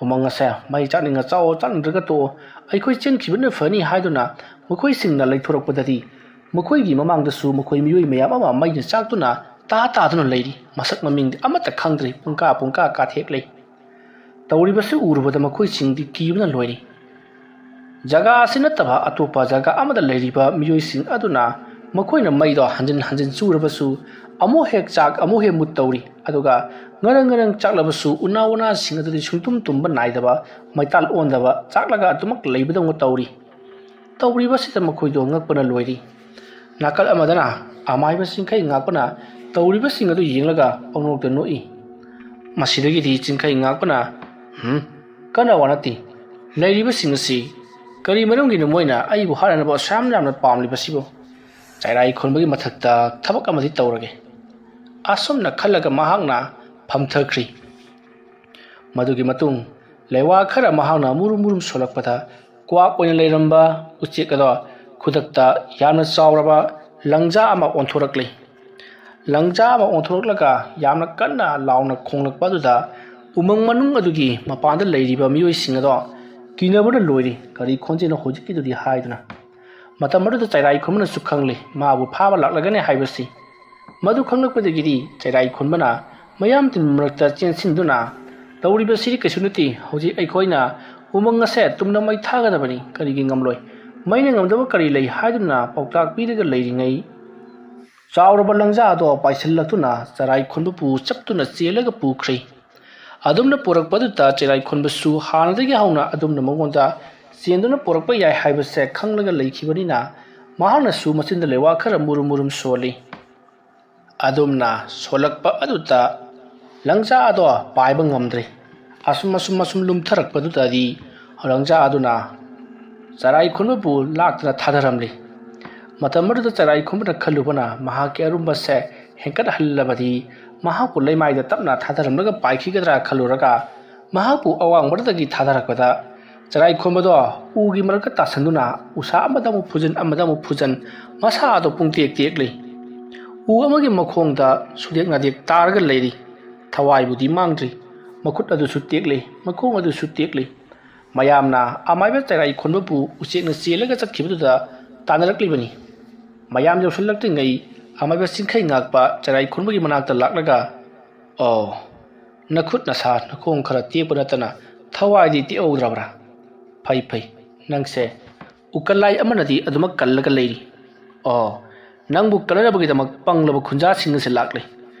ꯎꯃꯪ ꯑꯁꯦ ꯃꯩ ꯆꯥꯛꯅꯤꯡꯉ ꯆꯥꯛꯑꯣ ꯆꯥꯛꯅꯤꯡꯗ꯭ꯔꯒ ꯇꯣꯛꯑꯣ ꯑꯩꯈꯣꯏ ꯆꯦꯟꯈꯤꯕꯅ ꯐꯅꯤ ꯍꯥꯏꯗꯨꯅ ꯃꯈꯣꯏꯁꯤꯡꯅ ꯂꯩꯊꯣꯔꯛꯄꯗꯗꯤ ꯃꯈꯣꯏꯒꯤ ꯃꯃꯥꯡꯗꯁꯨ ꯃꯈꯣꯏ ꯃꯤꯑꯣꯏ ꯃꯌꯥꯝ ꯑꯃ ꯃꯩꯅ ꯆꯥꯛꯇꯨꯅ ꯇꯥꯗꯨꯅ ꯂꯩꯔꯤ ꯃꯁꯛ ꯃꯃꯤꯡꯗꯤ ꯑꯃꯠꯇ ꯈꯪꯗ꯭ꯔꯤ ꯄꯨꯡꯀꯥ ꯀꯥꯊꯦꯛꯂꯩ ꯇꯧꯔꯤꯕꯁꯤ ꯎꯔꯨꯕꯗ ꯃꯈꯣꯏꯁꯤꯡꯗꯤ ꯀꯤꯕꯅ ꯂꯣꯏꯔꯤ ꯖꯒꯥ ꯑꯁꯤ ꯅꯠꯇꯕ ꯑꯇꯣꯞꯄ ꯖꯒꯥ ꯑꯃꯗ ꯂꯩꯔꯤꯕ ꯃꯤꯑꯣꯏꯁꯤꯡ ꯑꯗꯨꯅ ꯃꯈꯣꯏꯅ ꯃꯩꯗꯣ ꯍꯟꯖꯤꯟ ꯆꯨꯔꯕꯁꯨ ꯑꯃꯨꯛ ꯍꯦꯛ ꯆꯥꯛ ꯑꯃꯨꯛ ꯍꯦꯛ ꯃꯨꯠ ꯇꯧꯔꯤ ꯑꯗꯨꯒ ꯉꯔꯪ ꯆꯥꯛꯂꯕꯁꯨ ꯎꯅꯥꯁꯤꯡ ꯑꯗꯨꯗꯤ ꯁꯨꯡꯇꯨꯝ ꯇꯨꯝꯕ ꯅꯥꯏꯗꯕ ꯃꯩꯇꯥꯜ ꯑꯣꯟꯗꯕ ꯆꯥꯛꯂꯒ ꯑꯗꯨꯃꯛ ꯂꯩꯕꯗꯧꯅ ꯇꯧꯔꯤꯕꯁꯤꯗ ꯃꯈꯣꯏꯗꯣ ꯉꯛꯄꯅ ꯂꯣꯏꯔꯤ ꯅꯥꯀꯜ ꯑꯃꯗꯅ ꯑꯃꯥꯏꯕ ꯆꯤꯡꯈꯩ ꯉꯥꯛꯄꯅ ꯇꯧꯔꯤꯕꯁꯤꯡ ꯑꯗꯨ ꯌꯦꯡꯂꯒ ꯄꯪꯅꯣꯛꯇ ꯅꯣꯛꯏ ꯃꯁꯤꯗꯒꯤꯗꯤ ꯆꯤꯡꯈꯩ ꯉꯥꯛꯄꯅ ꯀꯟꯅ ꯋꯥ ꯅꯠꯇꯦ ꯂꯩꯔꯤꯕꯁꯤꯡ ꯑꯁꯤ ꯀꯔꯤ ꯃꯔꯝꯒꯤꯅꯣ ꯃꯣꯏꯅ ꯑꯩꯕꯨ ꯍꯥꯠꯅꯅꯕ ꯑꯁꯨꯛ ꯌꯥꯝꯅ ꯄꯥꯝꯂꯤꯕꯁꯤꯕꯨ ꯆꯩꯔꯥꯏ ꯈꯣꯟꯕꯒꯤ ꯃꯊꯛꯇ ꯊꯕꯛ ꯑꯃꯗꯤ ꯇꯧꯔꯒꯦ ꯑꯁꯨꯝꯅ ꯈꯜꯂꯒ ꯃꯍꯥꯛꯅ ꯐꯝꯊꯈ꯭ꯔꯤ ꯃꯗꯨꯒꯤ ꯃꯇꯨꯡ ꯂꯩꯋꯥ ꯈꯔ ꯃꯍꯥꯛꯅ ꯃꯨꯔꯨꯝ ꯁꯣꯜꯂꯛꯄꯗ ꯀ꯭ꯋꯥꯛ ꯑꯣꯏꯅ ꯂꯩꯔꯝꯕ ꯎꯆꯦꯛ ꯑꯗꯣ ꯈꯨꯗꯛꯇ ꯌꯥꯝꯅ ꯆꯥꯎꯔꯕ ꯂꯪꯖꯥ ꯑꯃ ꯑꯣꯟꯊꯣꯔꯛꯂꯤ ꯂꯪꯖꯥ ꯑꯃ ꯑꯣꯟꯊꯣꯔꯛꯂꯒ ꯌꯥꯝꯅ ꯀꯟꯅ ꯂꯥꯎꯅ ꯈꯣꯡꯂꯛꯄ ꯑꯗꯨꯗ ꯎꯃꯪ ꯃꯅꯨꯡ ꯑꯗꯨꯒꯤ ꯃꯄꯥꯟꯗ ꯂꯩꯔꯤꯕ ꯃꯤꯑꯣꯏꯁꯤꯡ ꯑꯗꯣ ꯀꯤꯅꯕꯅ ꯂꯣꯏꯔꯤ ꯀꯔꯤ ꯈꯣꯟꯖꯦꯜꯅꯣ ꯍꯧꯖꯤꯛꯀꯤꯗꯨꯗꯤ ꯍꯥꯏꯗꯨꯅ ꯃꯇꯝ ꯑꯗꯨꯗ ꯆꯩꯔꯥꯏ ꯈꯣꯟꯕꯅꯁꯨ ꯈꯪꯂꯤ ꯃꯥꯕꯨ ꯐꯥꯕ ꯂꯥꯛꯂꯒꯅꯤ ꯍꯥꯏꯕꯁꯤ ꯃꯗꯨ ꯈꯪꯂꯛꯄꯗꯒꯤꯗꯤ ꯆꯩꯔꯥꯏ ꯈꯣꯟꯕꯅ ꯃꯌꯥꯝ ꯇꯤꯟꯕ ꯃꯔꯛꯇ ꯆꯦꯟꯁꯤꯟꯗꯨꯅ ꯇꯧꯔꯤꯕꯁꯤꯗꯤ ꯀꯩꯁꯨ ꯅꯠꯇꯦ ꯍꯧꯖꯤꯛ ꯑꯩꯈꯣꯏꯅ ꯎꯃꯪ ꯑꯁꯦ ꯇꯨꯝꯅ ꯃꯩ ꯊꯥꯒꯗꯕꯅꯤ ꯀꯔꯤꯒꯤ ꯉꯝꯂꯣꯏ ꯃꯩꯅ ꯉꯝꯗꯕ ꯀꯔꯤ ꯂꯩ ꯍꯥꯏꯗꯨꯅ ꯄꯥꯎꯇꯥꯛ ꯄꯤꯔꯒ ꯂꯩꯔꯤꯉꯩ ꯆꯥꯎꯔꯕ ꯂꯪꯖꯥ ꯑꯗꯣ ꯄꯥꯏꯁꯤꯜꯂꯛꯇꯨꯅ ꯆꯩꯔꯥꯏ ꯈꯣꯟꯕꯕꯨ ꯆꯞꯇꯨꯅ ꯆꯦꯜꯂꯒ ꯄꯨꯈ꯭ꯔꯤ ꯑꯗꯨꯝꯅ ꯄꯨꯔꯛꯄꯗꯨꯗ ꯆꯩꯔꯥꯏ ꯈꯣꯟꯕꯁꯨ ꯍꯥꯟꯅꯗꯒꯤ ꯍꯧꯅ ꯑꯗꯨꯝꯅ ꯃꯉꯣꯟꯗ ꯆꯦꯟꯗꯨꯅ ꯄꯨꯔꯛꯄ ꯌꯥꯏ ꯍꯥꯏꯕꯁꯦ ꯈꯪꯂꯒ ꯂꯩꯈꯤꯕꯅꯤꯅ ꯃꯍꯥꯛꯅꯁꯨ ꯃꯆꯤꯟꯗ ꯂꯩꯋꯥ ꯈꯔ ꯃꯨꯔꯨꯝ ꯁꯣꯜꯂꯤ ꯑꯗꯨꯝꯅ ꯁꯣꯜꯂꯛꯄ ꯑꯗꯨꯗ ꯂꯪꯖꯥ ꯑꯗꯣ ꯄꯥꯏꯕ ꯉꯝꯗ꯭ꯔꯤ ꯑꯁꯨꯝ ꯂꯨꯝꯊꯔꯛꯄꯗꯨꯗꯗꯤ ꯂꯪꯖꯥ ꯑꯗꯨꯅ ꯆꯩꯔꯥꯏ ꯈꯣꯟꯕꯕꯨ ꯂꯥꯛꯇꯨꯅ ꯊꯥꯗꯔꯝꯂꯤ ꯃꯇꯝ ꯑꯗꯨꯗ ꯆꯩꯔꯥꯏ ꯈꯣꯟꯕꯅ ꯈꯜꯂꯨꯕꯅ ꯃꯍꯥꯛꯀꯤ ꯑꯔꯨꯝꯕꯁꯦ ꯍꯦꯟꯀꯠꯍꯜꯂꯕꯗꯤ ꯃꯍꯥꯛꯄꯨ ꯂꯩꯃꯥꯏꯗ ꯇꯞꯅ ꯊꯥꯗꯔꯝꯂꯒ ꯄꯥꯏꯈꯤꯒꯗ꯭ꯔꯥ ꯈꯜꯂꯨꯔꯒ ꯃꯍꯥꯛꯄꯨ ꯑꯋꯥꯡꯕꯗꯒꯤ ꯊꯥꯗꯔꯛꯄꯗ ꯆꯩꯔꯥꯏ ꯈꯣꯟꯕꯗꯣ ꯎꯒꯤ ꯃꯔꯛꯇ ꯇꯥꯁꯟꯗꯨꯅ ꯎꯁꯥ ꯑꯃꯗ ꯑꯃꯨꯛ ꯐꯨꯖꯟ ꯃꯁꯥ ꯑꯗꯣ ꯄꯨꯡꯇꯦꯛ ꯇꯦꯛꯂꯤ ꯎ ꯑꯃꯒꯤ ꯃꯈꯣꯡꯗ ꯁꯨꯗꯦꯛ ꯅꯥꯗꯦꯛ ꯇꯥꯔꯒ ꯂꯩꯔꯤ ꯊꯋꯥꯏꯕꯨꯗꯤ ꯃꯥꯡꯗ꯭ꯔꯤ ꯃꯈꯨꯠ ꯑꯗꯨꯁꯨ ꯇꯦꯛꯂꯤ ꯃꯈꯣꯡ ꯑꯗꯨꯁꯨ ꯇꯦꯛꯂꯤ ꯃꯌꯥꯝꯅ ꯑꯃꯥꯏꯕ ꯆꯩꯔꯥꯏ ꯈꯣꯟꯕꯕꯨ ꯎꯆꯦꯛꯅ ꯆꯦꯜꯂꯒ ꯆꯠꯈꯤꯕꯗꯨꯗ ꯇꯥꯟꯅꯔꯛꯂꯤꯕꯅꯤ ꯃꯌꯥꯝ ꯌꯧꯁꯤꯜꯂꯛꯇ꯭ꯔꯤꯉꯩ ꯑꯃꯥꯏꯕ ꯆꯤꯡꯈꯩ ꯉꯥꯛꯄ ꯆꯩꯔꯥꯏ ꯈꯣꯟꯕꯒꯤ ꯃꯅꯥꯛꯇ ꯂꯥꯛꯂꯒ ꯅꯈꯨꯠ ꯅꯁꯥ ꯅꯈꯣꯡ ꯈꯔ ꯇꯦꯛꯄ ꯅꯠꯇꯅ ꯊꯋꯥꯏꯗꯤ ꯇꯦꯛꯍꯧꯗ꯭ꯔꯕ꯭ꯔꯥ ꯐꯩ ꯅꯪꯁꯦ ꯎꯀꯜꯂꯥꯏ ꯑꯃꯅꯗꯤ ꯑꯗꯨꯃꯛ ꯀꯜꯂꯒ ꯂꯩꯔꯤ ꯅꯪꯕꯨ ꯀꯜꯂꯅꯕꯒꯤꯗꯃꯛ ꯄꯪꯂꯕ ꯈꯨꯟꯖꯥꯁꯤꯡ ꯑꯁꯤ ꯂꯥꯛꯂꯤ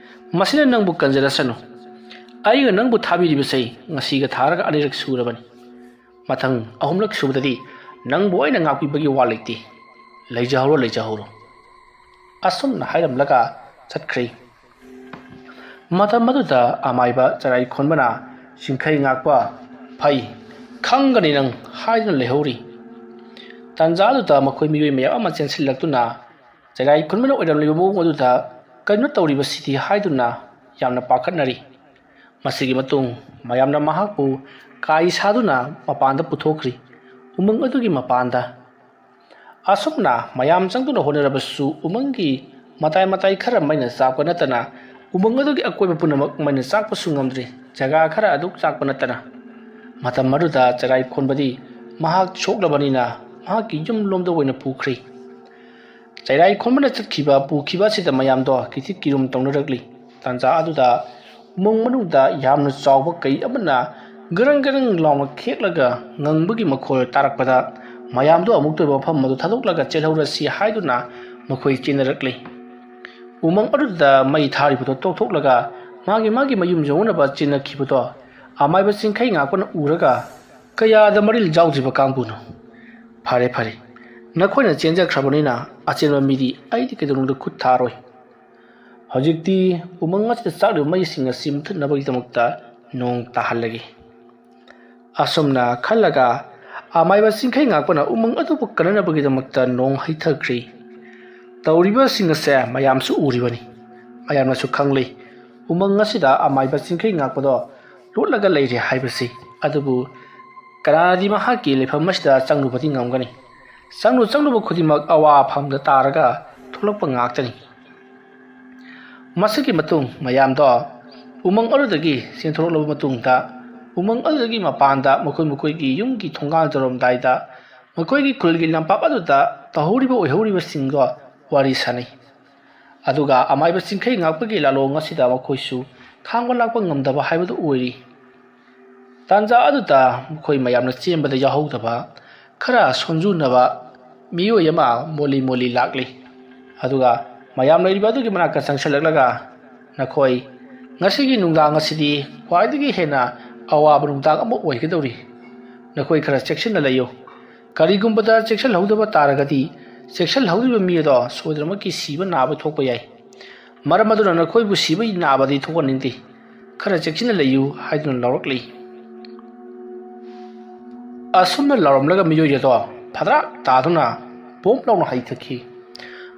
ꯃꯁꯤꯅ ꯅꯪꯕꯨ ꯀꯟꯖꯔꯁꯅꯨ ꯑꯩꯒ ꯅꯪꯕꯨ ꯊꯥꯕꯤꯔꯤꯕꯁꯦ ꯉꯁꯤꯒ ꯊꯥꯔꯒ ꯑꯅꯤꯔꯛ ꯁꯨꯔꯕꯅꯤ ꯃꯊꯪ ꯑꯍꯨꯝꯂꯛ ꯁꯨꯕꯗꯗꯤ ꯅꯪꯕꯨ ꯑꯩꯅ ꯉꯥꯛꯄꯤꯕꯒꯤ ꯋꯥ ꯂꯩꯇꯦ ꯂꯩꯖꯍꯧꯔꯣ ꯑꯁꯨꯝꯅ ꯍꯥꯏꯔꯝꯂꯒ ꯆꯠꯈ꯭ꯔꯤ ꯃꯇꯝ ꯑꯗꯨꯗ ꯑꯃꯥꯏꯕ ꯆꯩꯔꯥꯏ ꯈꯣꯟꯕꯅ ꯆꯤꯡꯈꯩ ꯉꯥꯛꯄ ꯐꯩ ꯈꯪꯒꯅꯤ ꯅꯪ ꯍꯥꯏꯗꯨꯅ ꯂꯩꯍꯧꯔꯤ ꯇꯥꯟꯖꯥꯗꯨꯗ ꯃꯈꯣꯏ ꯃꯤꯑꯣꯏ ꯃꯌꯥꯝ ꯑꯃ ꯆꯦꯟꯁꯤꯜꯂꯛꯇꯨꯅ ꯆꯩꯔꯥꯏ ꯈꯨꯟꯕꯅ ꯑꯣꯏꯔꯝꯂꯤꯕ ꯃꯑꯣꯡ ꯑꯗꯨꯗ ꯀꯔꯤꯅꯣ ꯇꯧꯔꯤꯕꯁꯤꯗꯤ ꯍꯥꯏꯗꯨꯅ ꯌꯥꯝꯅ ꯄꯥꯈꯠꯅꯔꯤ꯫ ꯃꯁꯤꯒꯤ ꯃꯇꯨꯡ ꯃꯌꯥꯝꯅ ꯃꯍꯥꯛꯄꯨ ꯀꯥꯏ ꯁꯥꯗꯨꯅ ꯃꯄꯥꯟꯗ ꯄꯨꯊꯣꯛꯈ꯭ꯔꯤ, ꯎꯃꯪ ꯑꯗꯨꯒꯤ ꯃꯄꯥꯟꯗ꯫ ꯑꯁꯨꯝꯅ ꯃꯌꯥꯝ ꯆꯪꯗꯨꯅ ꯍꯣꯠꯅꯔꯕꯁꯨ ꯎꯃꯪꯒꯤ ꯃꯇꯥꯏ ꯃꯇꯥꯏ ꯈꯔ ꯃꯩꯅ ꯆꯥꯛꯄ ꯅꯠꯇꯅ ꯎꯃꯪ ꯑꯗꯨꯒꯤ ꯑꯀꯣꯏꯕ ꯄꯨꯝꯅꯃꯛ ꯃꯩꯅ ꯆꯥꯛꯄꯁꯨ ꯉꯝꯗ꯭ꯔꯤ, ꯖꯒꯥ ꯈꯔ ꯑꯗꯨ ꯆꯥꯛꯄ ꯅꯠꯇꯅ꯫ ꯃꯇꯝ ꯑꯗꯨꯗ ꯆꯩꯔꯥꯏ ꯈꯣꯟꯕꯗꯤ ꯃꯍꯥꯛ ꯁꯣꯛꯂꯕꯅꯤꯅ ꯃꯍꯥꯛꯀꯤ ꯌꯨꯝ ꯂꯣꯝꯗ ꯑꯣꯏꯅ ꯄꯨꯈ꯭ꯔꯤ꯫ ꯆꯩꯔꯥꯏ ꯈꯣꯟꯕꯅ ꯄꯨꯈꯤꯕ ꯑꯁꯤꯗ ꯃꯌꯥꯝꯗꯣ ꯀꯤꯊꯤ ꯀꯤꯔꯨꯝ ꯇꯧꯅꯔꯛꯂꯤ꯫ ꯇꯥꯟꯖꯥ ꯑꯗꯨꯗ ꯎꯃꯪ ꯃꯅꯨꯡꯗ ꯌꯥꯝꯅ ꯆꯥꯎꯕ ꯀꯩ ꯑꯃꯅ ꯒꯔꯪ ꯒꯔꯪ ꯂꯥꯎꯅ ꯈꯦꯛꯂꯒ ꯉꯪꯕꯒꯤ ꯃꯈꯣꯜ ꯇꯥꯔꯛꯄꯗ ꯃꯌꯥꯝꯗꯣ ꯑꯃꯨꯛꯇꯣꯏꯕ ꯃꯐꯝ ꯑꯗꯨ ꯊꯥꯗꯣꯛꯂꯒ ꯆꯦꯜꯍꯧꯔꯁꯤ ꯍꯥꯏꯗꯨꯅ ꯃꯈꯣꯏ ꯆꯦꯟꯅꯔꯛꯂꯤ꯫ ꯎꯃꯪ ꯑꯗꯨꯗ ꯃꯩ ꯊꯥꯔꯤꯕꯗꯣ ꯇꯣꯛꯊꯣꯛꯂꯒ ꯃꯥꯒꯤ ꯃꯌꯨꯝ ꯌꯧꯅꯕ ꯆꯦꯟꯅꯈꯤꯕꯗꯣ ꯑꯃꯥꯏꯕ ꯆꯤꯡꯈꯩ ꯉꯥꯛꯄꯅ ꯎꯔꯒ ꯀꯌꯥꯗ ꯃꯔꯤꯜ ꯌꯥꯎꯗ꯭ꯔꯤꯕ ꯀꯥꯡꯕꯨꯅꯣ! ꯐꯔꯦ ꯐꯔꯦ, ꯅꯈꯣꯏꯅ ꯆꯦꯟꯖꯈ꯭ꯔꯕꯅꯤꯅ ꯑꯆꯦꯟꯕ ꯃꯤꯗꯤ ꯑꯩꯗꯤ ꯀꯩꯗꯧꯅꯨꯡꯗ ꯈꯨꯠ ꯊꯥꯔꯣꯏ꯫ ꯍꯧꯖꯤꯛꯇꯤ ꯎꯃꯪ ꯑꯁꯤꯗ ꯆꯥꯛꯂꯤꯕ ꯃꯩꯁꯤꯡ ꯑꯁꯤ ꯃꯨꯊꯠꯅꯕꯒꯤꯗꯃꯛꯇ ꯅꯣꯡ ꯇꯥꯍꯜꯂꯒꯦ꯫ ꯑꯁꯨꯝꯅ ꯈꯜꯂꯒ ꯑꯃꯥꯏꯕ ꯆꯤꯡꯈꯩ ꯉꯥꯛꯄꯅ ꯎꯃꯪ ꯑꯗꯨꯕꯨ ꯀꯟꯅꯅꯕꯒꯤꯗꯃꯛꯇ ꯅꯣꯡ ꯍꯩꯊꯈ꯭ꯔꯤ꯫ ꯇꯧꯔꯤꯕꯁꯤꯡ ꯑꯁꯦ ꯃꯌꯥꯝꯁꯨ ꯎꯔꯤꯕꯅꯤ, ꯃꯌꯥꯝꯅꯁꯨ ꯈꯪꯂꯤ ꯎꯃꯪ ꯑꯁꯤꯗ ꯑꯃꯥꯏꯕ ꯆꯤꯡꯈꯩ ꯉꯥꯛꯄꯗꯣ ꯂꯣꯠꯂꯒ ꯂꯩꯔꯦ ꯍꯥꯏꯕꯁꯤ꯫ ꯑꯗꯨꯕꯨ ꯀꯅꯥꯅꯗꯤ ꯃꯍꯥꯛꯀꯤ ꯂꯩꯐꯝ ꯑꯁꯤꯗ ꯆꯪꯂꯨꯕꯗꯤ ꯉꯝꯒꯅꯤ? ꯆꯪꯂꯨꯕ ꯈꯨꯗꯤꯡꯃꯛ ꯑꯋꯥꯐꯝꯗ ꯇꯥꯔꯒ ꯊꯣꯛꯂꯛꯄ ꯉꯥꯛꯇꯅꯤ꯫ ꯃꯁꯤꯒꯤ ꯃꯇꯨꯡ ꯃꯌꯥꯝꯗꯣ ꯎꯃꯪ ꯑꯗꯨꯗꯒꯤ ꯆꯦꯟꯊꯣꯛꯂꯕ ꯃꯇꯨꯡꯗ ꯎꯃꯪ ꯑꯗꯨꯗꯒꯤ ꯃꯄꯥꯟꯗ ꯃꯈꯣꯏꯒꯤ ꯌꯨꯝꯒꯤ ꯊꯣꯡꯒꯥꯜ ꯌꯧꯔꯝꯗꯥꯏꯗ ꯃꯈꯣꯏꯒꯤ ꯈꯨꯜꯒꯤ ꯂꯝꯄꯥꯛ ꯑꯗꯨꯗ ꯑꯣꯏꯍꯧꯔꯤꯕꯁꯤꯡꯒ ꯋꯥꯔꯤ ꯁꯥꯅꯩ꯫ ꯑꯗꯨꯒ ꯑꯃꯥꯏꯕ ꯆꯤꯡꯈꯩ ꯉꯥꯛꯄꯒꯤ ꯂꯥꯂꯣꯡ ꯑꯁꯤꯗ ꯃꯈꯣꯏꯁꯨ ꯈꯥꯡꯕ ꯂꯥꯛꯄ ꯉꯝꯗꯕ ꯍꯥꯏꯕꯗꯨ ꯑꯣꯏꯔꯤ꯫ ꯇꯥꯟꯖꯥ ꯑꯗꯨꯗ ꯃꯈꯣꯏ ꯃꯌꯥꯝꯅ ꯆꯦꯟꯕꯗ ꯌꯥꯎꯍꯧꯗꯕ ꯈꯔ ꯁꯣꯟꯖꯨꯅꯕ ꯃꯤꯑꯣꯏ ꯑꯃ ꯃꯣꯜꯂꯤ ꯂꯥꯛꯂꯤ꯫ ꯑꯗꯨꯒ ꯃꯌꯥꯝ ꯂꯩꯔꯤꯕ ꯑꯗꯨꯒꯤ ꯃꯅꯥꯛꯇ ꯆꯪꯁꯤꯜꯂꯛꯂꯒ, ꯅꯈꯣꯏ ꯉꯁꯤꯒꯤ ꯅꯨꯡꯗꯥꯡ ꯑꯁꯤꯗꯤ ꯈ꯭ꯋꯥꯏꯗꯒꯤ ꯍꯦꯟꯅ ꯑꯋꯥꯕ ꯅꯨꯡꯗꯥꯡ ꯑꯃ ꯑꯣꯏꯒꯗꯧꯔꯤ꯫ ꯅꯈꯣꯏ ꯈꯔ ꯆꯦꯛꯁꯤꯟꯅ ꯂꯩꯌꯨ꯫ ꯀꯔꯤꯒꯨꯝꯕꯗ ꯆꯦꯛꯁꯤꯜꯍꯧꯗꯕ ꯇꯥꯔꯒꯗꯤ ꯆꯦꯛꯁꯤꯜꯍꯧꯗ꯭ꯔꯤꯕ ꯃꯤ ꯑꯗꯣ ꯁꯣꯏꯗꯅꯃꯛꯀꯤ ꯁꯤꯕ ꯅꯥꯕ ꯊꯣꯛꯄ ꯌꯥꯏ꯫ ꯃꯔꯝ ꯑꯗꯨꯅ ꯅꯈꯣꯏꯕꯨ ꯁꯤꯕ ꯅꯥꯕꯗꯤ ꯊꯣꯛꯍꯟꯅꯤꯡꯗꯦ, ꯈꯔ ꯆꯦꯛꯁꯤꯟꯅ ꯂꯩꯌꯨ ꯍꯥꯏꯗꯨꯅ ꯂꯥꯎꯔꯛꯂꯤ꯫ ꯑꯁꯨꯝꯅ ꯂꯥꯎꯔꯝꯂꯒ ꯃꯤꯑꯣꯏ ꯑꯗꯣ ꯐꯗ꯭ꯔꯥꯛ ꯇꯥꯗꯨꯅ ꯄꯣꯝ ꯂꯥꯎꯅ ꯍꯩꯊꯈꯤ꯫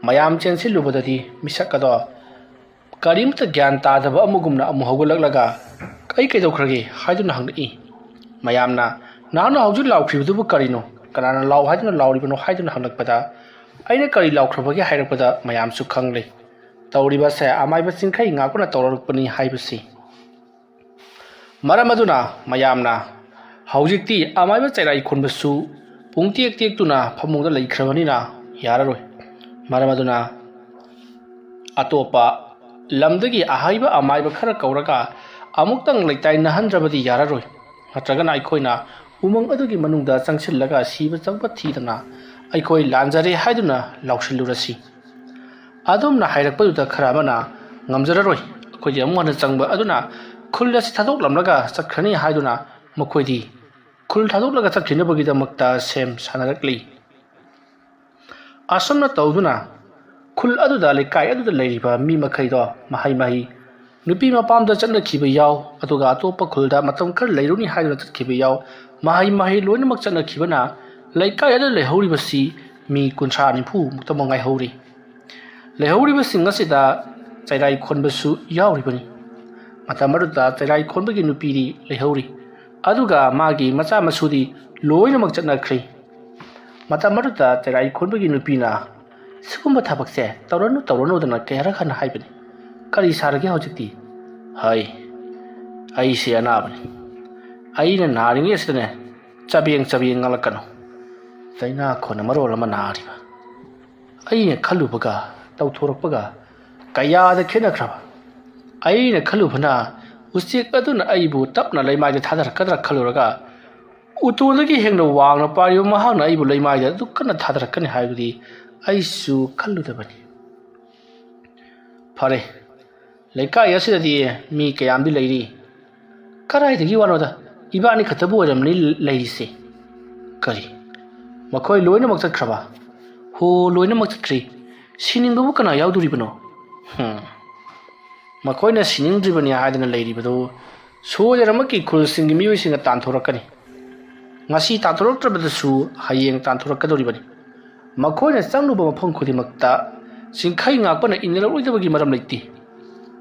ꯃꯌꯥꯝ ꯆꯦꯟꯁꯤꯜꯂꯨꯕꯗꯗꯤ ꯃꯤꯁꯛ ꯑꯗꯣ ꯀꯔꯤꯝꯇ ꯒ꯭ꯌꯥꯟ ꯇꯥꯗꯕ ꯑꯃꯒꯨꯝꯅ ꯑꯃꯨꯛ ꯍꯧꯒꯠꯂꯛꯂꯒ ꯀꯩꯗꯧꯈ꯭ꯔꯒꯦ ꯍꯥꯏꯗꯨꯅ ꯍꯪꯂꯛꯏ꯫ ꯃꯌꯥꯝꯅ ꯅꯍꯥꯛꯅ ꯍꯧꯖꯤꯛ ꯂꯥꯎꯈ꯭ꯔꯤꯕꯗꯨꯕꯨ ꯀꯔꯤꯅꯣ? ꯀꯅꯥꯅ ꯂꯥꯎ ꯍꯥꯏꯗꯨꯅ ꯂꯥꯎꯔꯤꯕꯅꯣ ꯍꯥꯏꯗꯨꯅ ꯍꯪꯂꯛꯄꯗ ꯑꯩꯅ ꯀꯔꯤ ꯂꯥꯎꯈ꯭ꯔꯕꯒꯦ ꯍꯥꯏꯔꯛꯄꯗ ꯃꯌꯥꯝꯁꯨ ꯈꯪꯂꯦ ꯇꯧꯔꯤꯕꯁꯦ ꯑꯃꯥꯏꯕ ꯆꯤꯡꯈꯩ ꯉꯥꯛꯄꯅ ꯇꯧꯔꯛꯄꯅꯤ ꯍꯥꯏꯕꯁꯤ꯫ ꯃꯔꯝ ꯑꯗꯨꯅ ꯃꯌꯥꯝꯅ ꯍꯧꯖꯤꯛꯇꯤ ꯑꯃꯥꯏꯕ ꯆꯩꯔꯥꯏ ꯈꯣꯟꯕꯁꯨ ꯄꯨꯡꯇꯦꯛ ꯇꯦꯛꯇꯨꯅ ꯐꯃꯨꯡꯗ ꯂꯩꯈ꯭ꯔꯕꯅꯤꯅ ꯌꯥꯔꯔꯣꯏ꯫ ꯃꯔꯝ ꯑꯗꯨꯅ ꯑꯇꯣꯞꯄ ꯂꯝꯗꯒꯤ ꯑꯍꯩꯕ ꯑꯃꯥꯏꯕ ꯈꯔ ꯀꯧꯔꯒ ꯑꯃꯨꯛꯇꯪ ꯂꯩꯇꯥꯏꯅꯍꯟꯗ꯭ꯔꯕꯗꯤ ꯌꯥꯔꯔꯣꯏ꯫ ꯅꯠꯇ꯭ꯔꯒꯅ ꯑꯩꯈꯣꯏꯅ ꯎꯃꯪ ꯑꯗꯨꯒꯤ ꯃꯅꯨꯡꯗ ꯆꯪꯁꯤꯜꯂꯒ ꯁꯤꯕ ꯆꯪꯕ ꯊꯤꯗꯅ ꯑꯩꯈꯣꯏ ꯂꯥꯟꯖꯔꯦ ꯍꯥꯏꯗꯨꯅ ꯂꯥꯎꯁꯤꯜꯂꯨꯔꯁꯤ꯫ ꯑꯗꯨꯝꯅ ꯍꯥꯏꯔꯛꯄꯗꯨꯗ ꯈꯔ ꯑꯃꯅ ꯉꯝꯖꯔꯔꯣꯏ, ꯑꯩꯈꯣꯏꯗꯤ ꯑꯃꯨꯛ ꯍꯟꯅ ꯆꯪꯕ ꯑꯗꯨꯅ ꯈꯨꯜ ꯑꯁꯤ ꯊꯥꯗꯣꯛꯂꯝꯂꯒ ꯆꯠꯈ꯭ꯔꯅꯤ ꯍꯥꯏꯗꯨꯅ ꯃꯈꯣꯏꯗꯤ ꯈꯨꯜ ꯊꯥꯗꯣꯛꯂꯒ ꯆꯠꯈꯤꯅꯕꯒꯤꯗꯃꯛꯇ ꯁꯦꯝ ꯁꯥꯅꯔꯛꯂꯤ꯫ ꯑꯁꯨꯝꯅ ꯇꯧꯗꯨꯅ ꯈꯨꯜ ꯑꯗꯨꯗ ꯂꯩꯀꯥꯏ ꯑꯗꯨꯗ ꯂꯩꯔꯤꯕ ꯃꯤ ꯃꯈꯩꯗꯣ ꯃꯍꯩ ꯅꯨꯄꯤ ꯃꯄꯥꯝꯗ ꯆꯠꯅꯈꯤꯕ ꯌꯥꯎ, ꯑꯗꯨꯒ ꯑꯇꯣꯞꯄ ꯈꯨꯜꯗ ꯃꯇꯝ ꯈꯔ ꯂꯩꯔꯨꯅꯤ ꯍꯥꯏꯗꯨꯅ ꯆꯠꯈꯤꯕ ꯌꯥꯎ, ꯃꯍꯩ ꯂꯣꯏꯅꯃꯛ ꯆꯠꯅꯈꯤꯕꯅ ꯂꯩꯀꯥꯏ ꯑꯗꯨꯗ ꯂꯩꯍꯧꯔꯤꯕꯁꯤ ꯃꯤ 30-40 ꯃꯨꯛꯇ ꯉꯥꯏꯍꯧꯔꯤ꯫ ꯂꯩꯍꯧꯔꯤꯕꯁꯤꯡ ꯑꯁꯤꯗ ꯆꯩꯔꯥꯏ ꯈꯣꯟꯕꯁꯨ ꯌꯥꯎꯔꯤꯕꯅꯤ꯫ ꯃꯇꯝ ꯑꯗꯨꯗ ꯆꯩꯔꯥꯏ ꯈꯣꯟꯕꯒꯤ ꯅꯨꯄꯤꯗꯤ ꯂꯩꯍꯧꯔꯤ, ꯑꯗꯨꯒ ꯃꯥꯒꯤ ꯃꯆꯥ ꯃꯁꯨꯗꯤ ꯂꯣꯏꯅꯃꯛ ꯆꯠꯅꯈ꯭ꯔꯤ꯫ ꯃꯇꯝ ꯑꯗꯨꯗ ꯆꯩꯔꯥꯏ ꯈꯣꯟꯕꯒꯤ ꯅꯨꯄꯤꯅ ꯁꯤꯒꯨꯝꯕ ꯊꯕꯛꯁꯦ ꯇꯧꯔꯅꯨꯗꯅ ꯀꯌꯥꯔꯛ ꯍꯟꯅ ꯍꯥꯏꯕꯅꯤ꯫ ꯀꯔꯤ ꯁꯥꯔꯒꯦ ꯍꯧꯖꯤꯛꯇꯤ? ꯍꯩ, ꯑꯩꯁꯦ ꯑꯅꯥꯕꯅꯤ꯫ ꯑꯩꯅ ꯅꯥꯔꯤꯉꯩ ꯑꯁꯤꯗꯅꯦ ꯆꯕꯦꯡ ꯉꯥꯡꯂꯛꯀꯅꯨ꯫ ꯂꯩꯅꯥꯈꯣꯟꯅ ꯃꯔꯣꯜ ꯑꯃ ꯅꯥꯔꯤꯕ, ꯑꯩꯅ ꯈꯜꯂꯨꯕꯒ ꯇꯧꯊꯣꯔꯛꯄꯒ ꯀꯌꯥꯗ ꯈꯦꯠꯅꯈ꯭ꯔꯕ! ꯑꯩꯅ ꯈꯜꯂꯨꯕꯅ ꯎꯆꯦꯛ ꯑꯗꯨꯅ ꯑꯩꯕꯨ ꯇꯞꯅ ꯂꯩꯃꯥꯏꯗ ꯊꯥꯗꯔꯛꯀꯗ꯭ꯔꯥ ꯈꯜꯂꯨꯔꯒ ꯎꯇꯣꯟꯗꯒꯤ ꯍꯦꯟꯅ ꯋꯥꯡꯅ ꯄꯥꯏꯔꯤꯕ ꯃꯍꯥꯛꯅ ꯑꯩꯕꯨ ꯂꯩꯃꯥꯏꯗ ꯑꯗꯨꯛ ꯀꯟꯅ ꯊꯥꯗꯔꯛꯀꯅꯤ ꯍꯥꯏꯕꯗꯤ ꯑꯩꯁꯨ ꯈꯜꯂꯨꯗꯕꯅꯤ꯫ ꯐꯔꯦ, ꯂꯩꯀꯥꯏ ꯑꯁꯤꯗꯗꯤ ꯃꯤ ꯀꯌꯥꯝꯗꯤ ꯂꯩꯔꯤ? ꯀꯔꯥꯏꯗꯒꯤ ꯋꯥꯅꯣꯗ, ꯏꯕꯥꯅꯤ ꯈꯛꯇꯕꯨ ꯑꯣꯏꯔꯝꯅꯤ ꯂꯩꯔꯤꯁꯦ꯫ ꯀꯔꯤ, ꯃꯈꯣꯏ ꯂꯣꯏꯅꯃꯛ ꯆꯠꯈ꯭ꯔꯕ? ꯍꯣ, ꯂꯣꯏꯅꯃꯛ ꯆꯠꯈ꯭ꯔꯤ꯫ ꯁꯤꯅꯤꯡꯕꯕꯨ ꯀꯅꯥ ꯌꯥꯎꯗꯣꯔꯤꯕꯅꯣ? ꯃꯈꯣꯏꯅ ꯁꯤꯅꯤꯡꯗ꯭ꯔꯤꯕꯅꯤ ꯍꯥꯏꯗꯅ ꯂꯩꯔꯤꯕꯗꯨ ꯁꯣꯏꯗꯅꯃꯛꯀꯤ ꯈꯨꯜꯁꯤꯡꯒꯤ ꯃꯤꯑꯣꯏꯁꯤꯡꯅ ꯇꯥꯟꯊꯣꯔꯛꯀꯅꯤ꯫ ꯉꯁꯤ ꯇꯥꯟꯊꯣꯔꯛꯇ꯭ꯔꯕꯗꯁꯨ ꯍꯌꯦꯡ ꯇꯥꯟꯊꯣꯔꯛꯀꯗꯧꯔꯤꯕꯅꯤ꯫ ꯃꯈꯣꯏꯅ ꯆꯪꯂꯨꯕ ꯃꯐꯝ ꯈꯨꯗꯤꯡꯃꯛꯇ ꯆꯤꯡꯈꯩ ꯉꯥꯛꯄꯅ ꯏꯟꯅꯔꯛꯂꯣꯏꯗꯕꯒꯤ ꯃꯔꯝ ꯂꯩꯇꯦ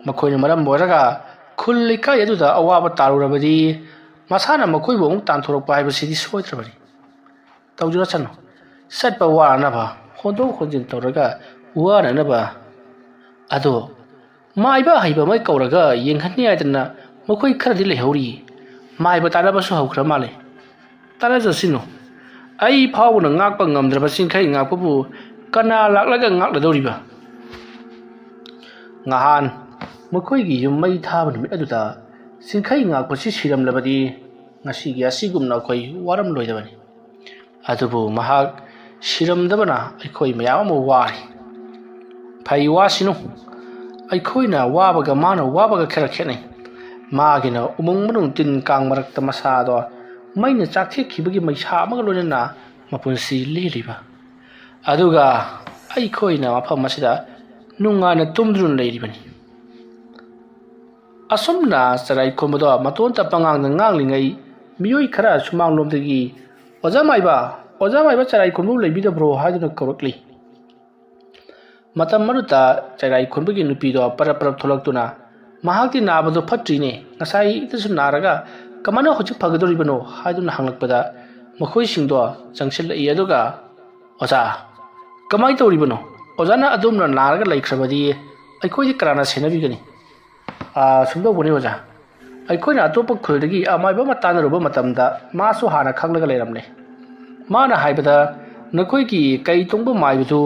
ꯃꯈꯣꯏꯅ ꯃꯔꯝ ꯑꯣꯏꯔꯒ ꯈꯨꯜ ꯂꯩꯀꯥꯏ ꯑꯗꯨꯗ ꯑꯋꯥꯕ ꯇꯥꯔꯨꯔꯕꯗꯤ ꯃꯁꯥꯅ ꯃꯈꯣꯏꯕꯨ ꯑꯃꯨꯛ ꯇꯥꯟꯊꯣꯔꯛꯄ ꯍꯥꯏꯕꯁꯤꯗꯤ ꯁꯣꯏꯗ꯭ꯔꯕꯅꯤ ꯇꯧꯖꯔꯁꯅꯨ ꯆꯠꯄ ꯋꯥꯅꯕ ꯍꯣꯟꯗꯣꯛ ꯍꯣꯟꯖꯤꯟ ꯇꯧꯔꯒ ꯋꯥꯅꯅꯕ ꯑꯗꯣ ꯃꯥꯏꯕ ꯍꯩꯕ ꯑꯃ ꯀꯧꯔꯒ ꯌꯦꯡꯍꯟꯅꯤꯡꯉꯥꯏꯗꯅ ꯃꯈꯣꯏ ꯈꯔꯗꯤ ꯂꯩꯍꯧꯔꯤ ꯃꯥꯏꯕ ꯇꯥꯟꯅꯕꯁꯨ ꯍꯧꯈ꯭ꯔ ꯃꯥꯜꯂꯦ ꯇꯥꯟꯅꯖꯁꯤꯅꯨ ꯑꯩ ꯐꯥꯎꯕꯅ ꯉꯥꯛꯄ ꯉꯝꯗ꯭ꯔꯕ ꯆꯤꯡꯈꯩ ꯉꯥꯛꯄꯕꯨ ꯀꯅꯥ ꯂꯥꯛꯂꯒ ꯉꯥꯛꯂꯗꯧꯔꯤꯕ ꯉꯍꯥꯟ ꯃꯈꯣꯏꯒꯤ ꯌꯨꯝ ꯃꯩ ꯊꯥꯕ ꯅꯨꯃꯤꯠ ꯑꯗꯨꯗ ꯆꯤꯡꯈꯩ ꯉꯥꯛꯄꯁꯤ ꯁꯤꯔꯝꯂꯕꯗꯤ ꯉꯁꯤꯒꯤ ꯑꯁꯤꯒꯨꯝꯅ ꯑꯩꯈꯣꯏ ꯋꯥꯔꯝꯂꯣꯏꯗꯕꯅꯤ ꯑꯗꯨꯕꯨ ꯃꯍꯥꯛ ꯁꯤꯔꯝꯗꯕꯅ ꯑꯩꯈꯣꯏ ꯃꯌꯥꯝ ꯑꯃ ꯋꯥꯔꯤ ꯐꯩ ꯋꯥꯁꯤꯅꯨ ꯑꯩꯈꯣꯏꯅ ꯋꯥꯕꯒ ꯃꯥꯅ ꯋꯥꯕꯒ ꯈꯔ ꯈꯦꯠꯅꯩ ꯃꯥꯒꯤꯅ ꯎꯃꯪ ꯃꯅꯨꯡ ꯇꯤꯟ ꯀꯥꯡ ꯃꯔꯛꯇ ꯃꯁꯥꯗꯣ ꯃꯩꯅ ꯆꯥꯛꯊꯦꯛꯈꯤꯕꯒꯤ ꯃꯩꯁꯥ ꯑꯃꯒ ꯂꯣꯏꯅꯅ ꯃꯄꯨꯟꯁꯤ ꯂꯦꯜꯂꯤꯕ ꯑꯗꯨꯒ ꯑꯩꯈꯣꯏꯅ ꯃꯐꯝ ꯑꯁꯤꯗ ꯅꯨꯡꯉꯥꯏꯅ ꯇꯨꯝꯗꯨꯅ ꯂꯩꯔꯤꯕꯅꯤ ꯑꯁꯨꯝꯅ ꯆꯔꯥꯏ ꯈꯣꯟꯕꯗꯣ ꯃꯇꯣꯟꯇ ꯄꯉꯥꯡꯗ ꯉꯥꯡꯂꯤꯉꯩ ꯃꯤꯑꯣꯏ ꯈꯔ ꯁꯨꯃꯥꯡꯂꯣꯝꯗꯒꯤ ꯑꯣꯖꯥ ꯃꯥꯏꯕ ꯆꯔꯥꯏ ꯈꯣꯟꯕ ꯂꯩꯕꯤꯗꯕ꯭ꯔꯣ ꯍꯥꯏꯗꯨꯅ ꯀꯧꯔꯛꯂꯤ ꯃꯇꯝ ꯑꯗꯨꯗ ꯆꯔꯥꯏ ꯈꯣꯟꯕꯒꯤ ꯅꯨꯄꯤꯗꯣ ꯄꯔꯞ ꯊꯣꯛꯂꯛꯇꯨꯅ ꯃꯍꯥꯛꯇꯤ ꯅꯥꯕꯗꯣ ꯐꯠꯇ꯭ꯔꯤꯅꯦ ꯉꯁꯥꯏꯗꯁꯨ ꯅꯥꯔꯒ ꯀꯃꯥꯏꯅ ꯍꯧꯖꯤꯛ ꯐꯒꯗꯧꯔꯤꯕꯅꯣ ꯍꯥꯏꯗꯨꯅ ꯍꯪꯂꯛꯄꯗ ꯃꯈꯣꯏꯁꯤꯡꯗꯣ ꯆꯪꯁꯤꯜꯂꯛꯏ ꯑꯗꯨꯒ ꯑꯣꯖꯥ ꯀꯃꯥꯏꯅ ꯇꯧꯔꯤꯕꯅꯣ ꯑꯣꯖꯥꯅ ꯑꯗꯨꯝꯅ ꯅꯥꯔꯒ ꯂꯩꯈ꯭ꯔꯕꯗꯤ ꯑꯩꯈꯣꯏꯗꯤ ꯀꯅꯥꯅ ꯁꯦꯟꯅꯕꯤꯒꯅꯤ ꯁꯨꯝꯗꯧꯕꯅꯤ ꯑꯣꯖꯥ ꯑꯩꯈꯣꯏꯅ ꯑꯇꯣꯞꯄ ꯈꯨꯜꯗꯒꯤ ꯑꯃꯥꯏꯕ ꯑꯃ ꯇꯥꯟꯅꯔꯨꯕ ꯃꯇꯝꯗ ꯃꯥꯁꯨ ꯍꯥꯟꯅ ꯈꯪꯂꯒ ꯂꯩꯔꯝꯂꯦ ꯃꯥꯅ ꯍꯥꯏꯕꯗ ꯅꯈꯣꯏꯒꯤ ꯀꯩ ꯇꯣꯡꯕ ꯃꯥꯏꯕꯗꯨ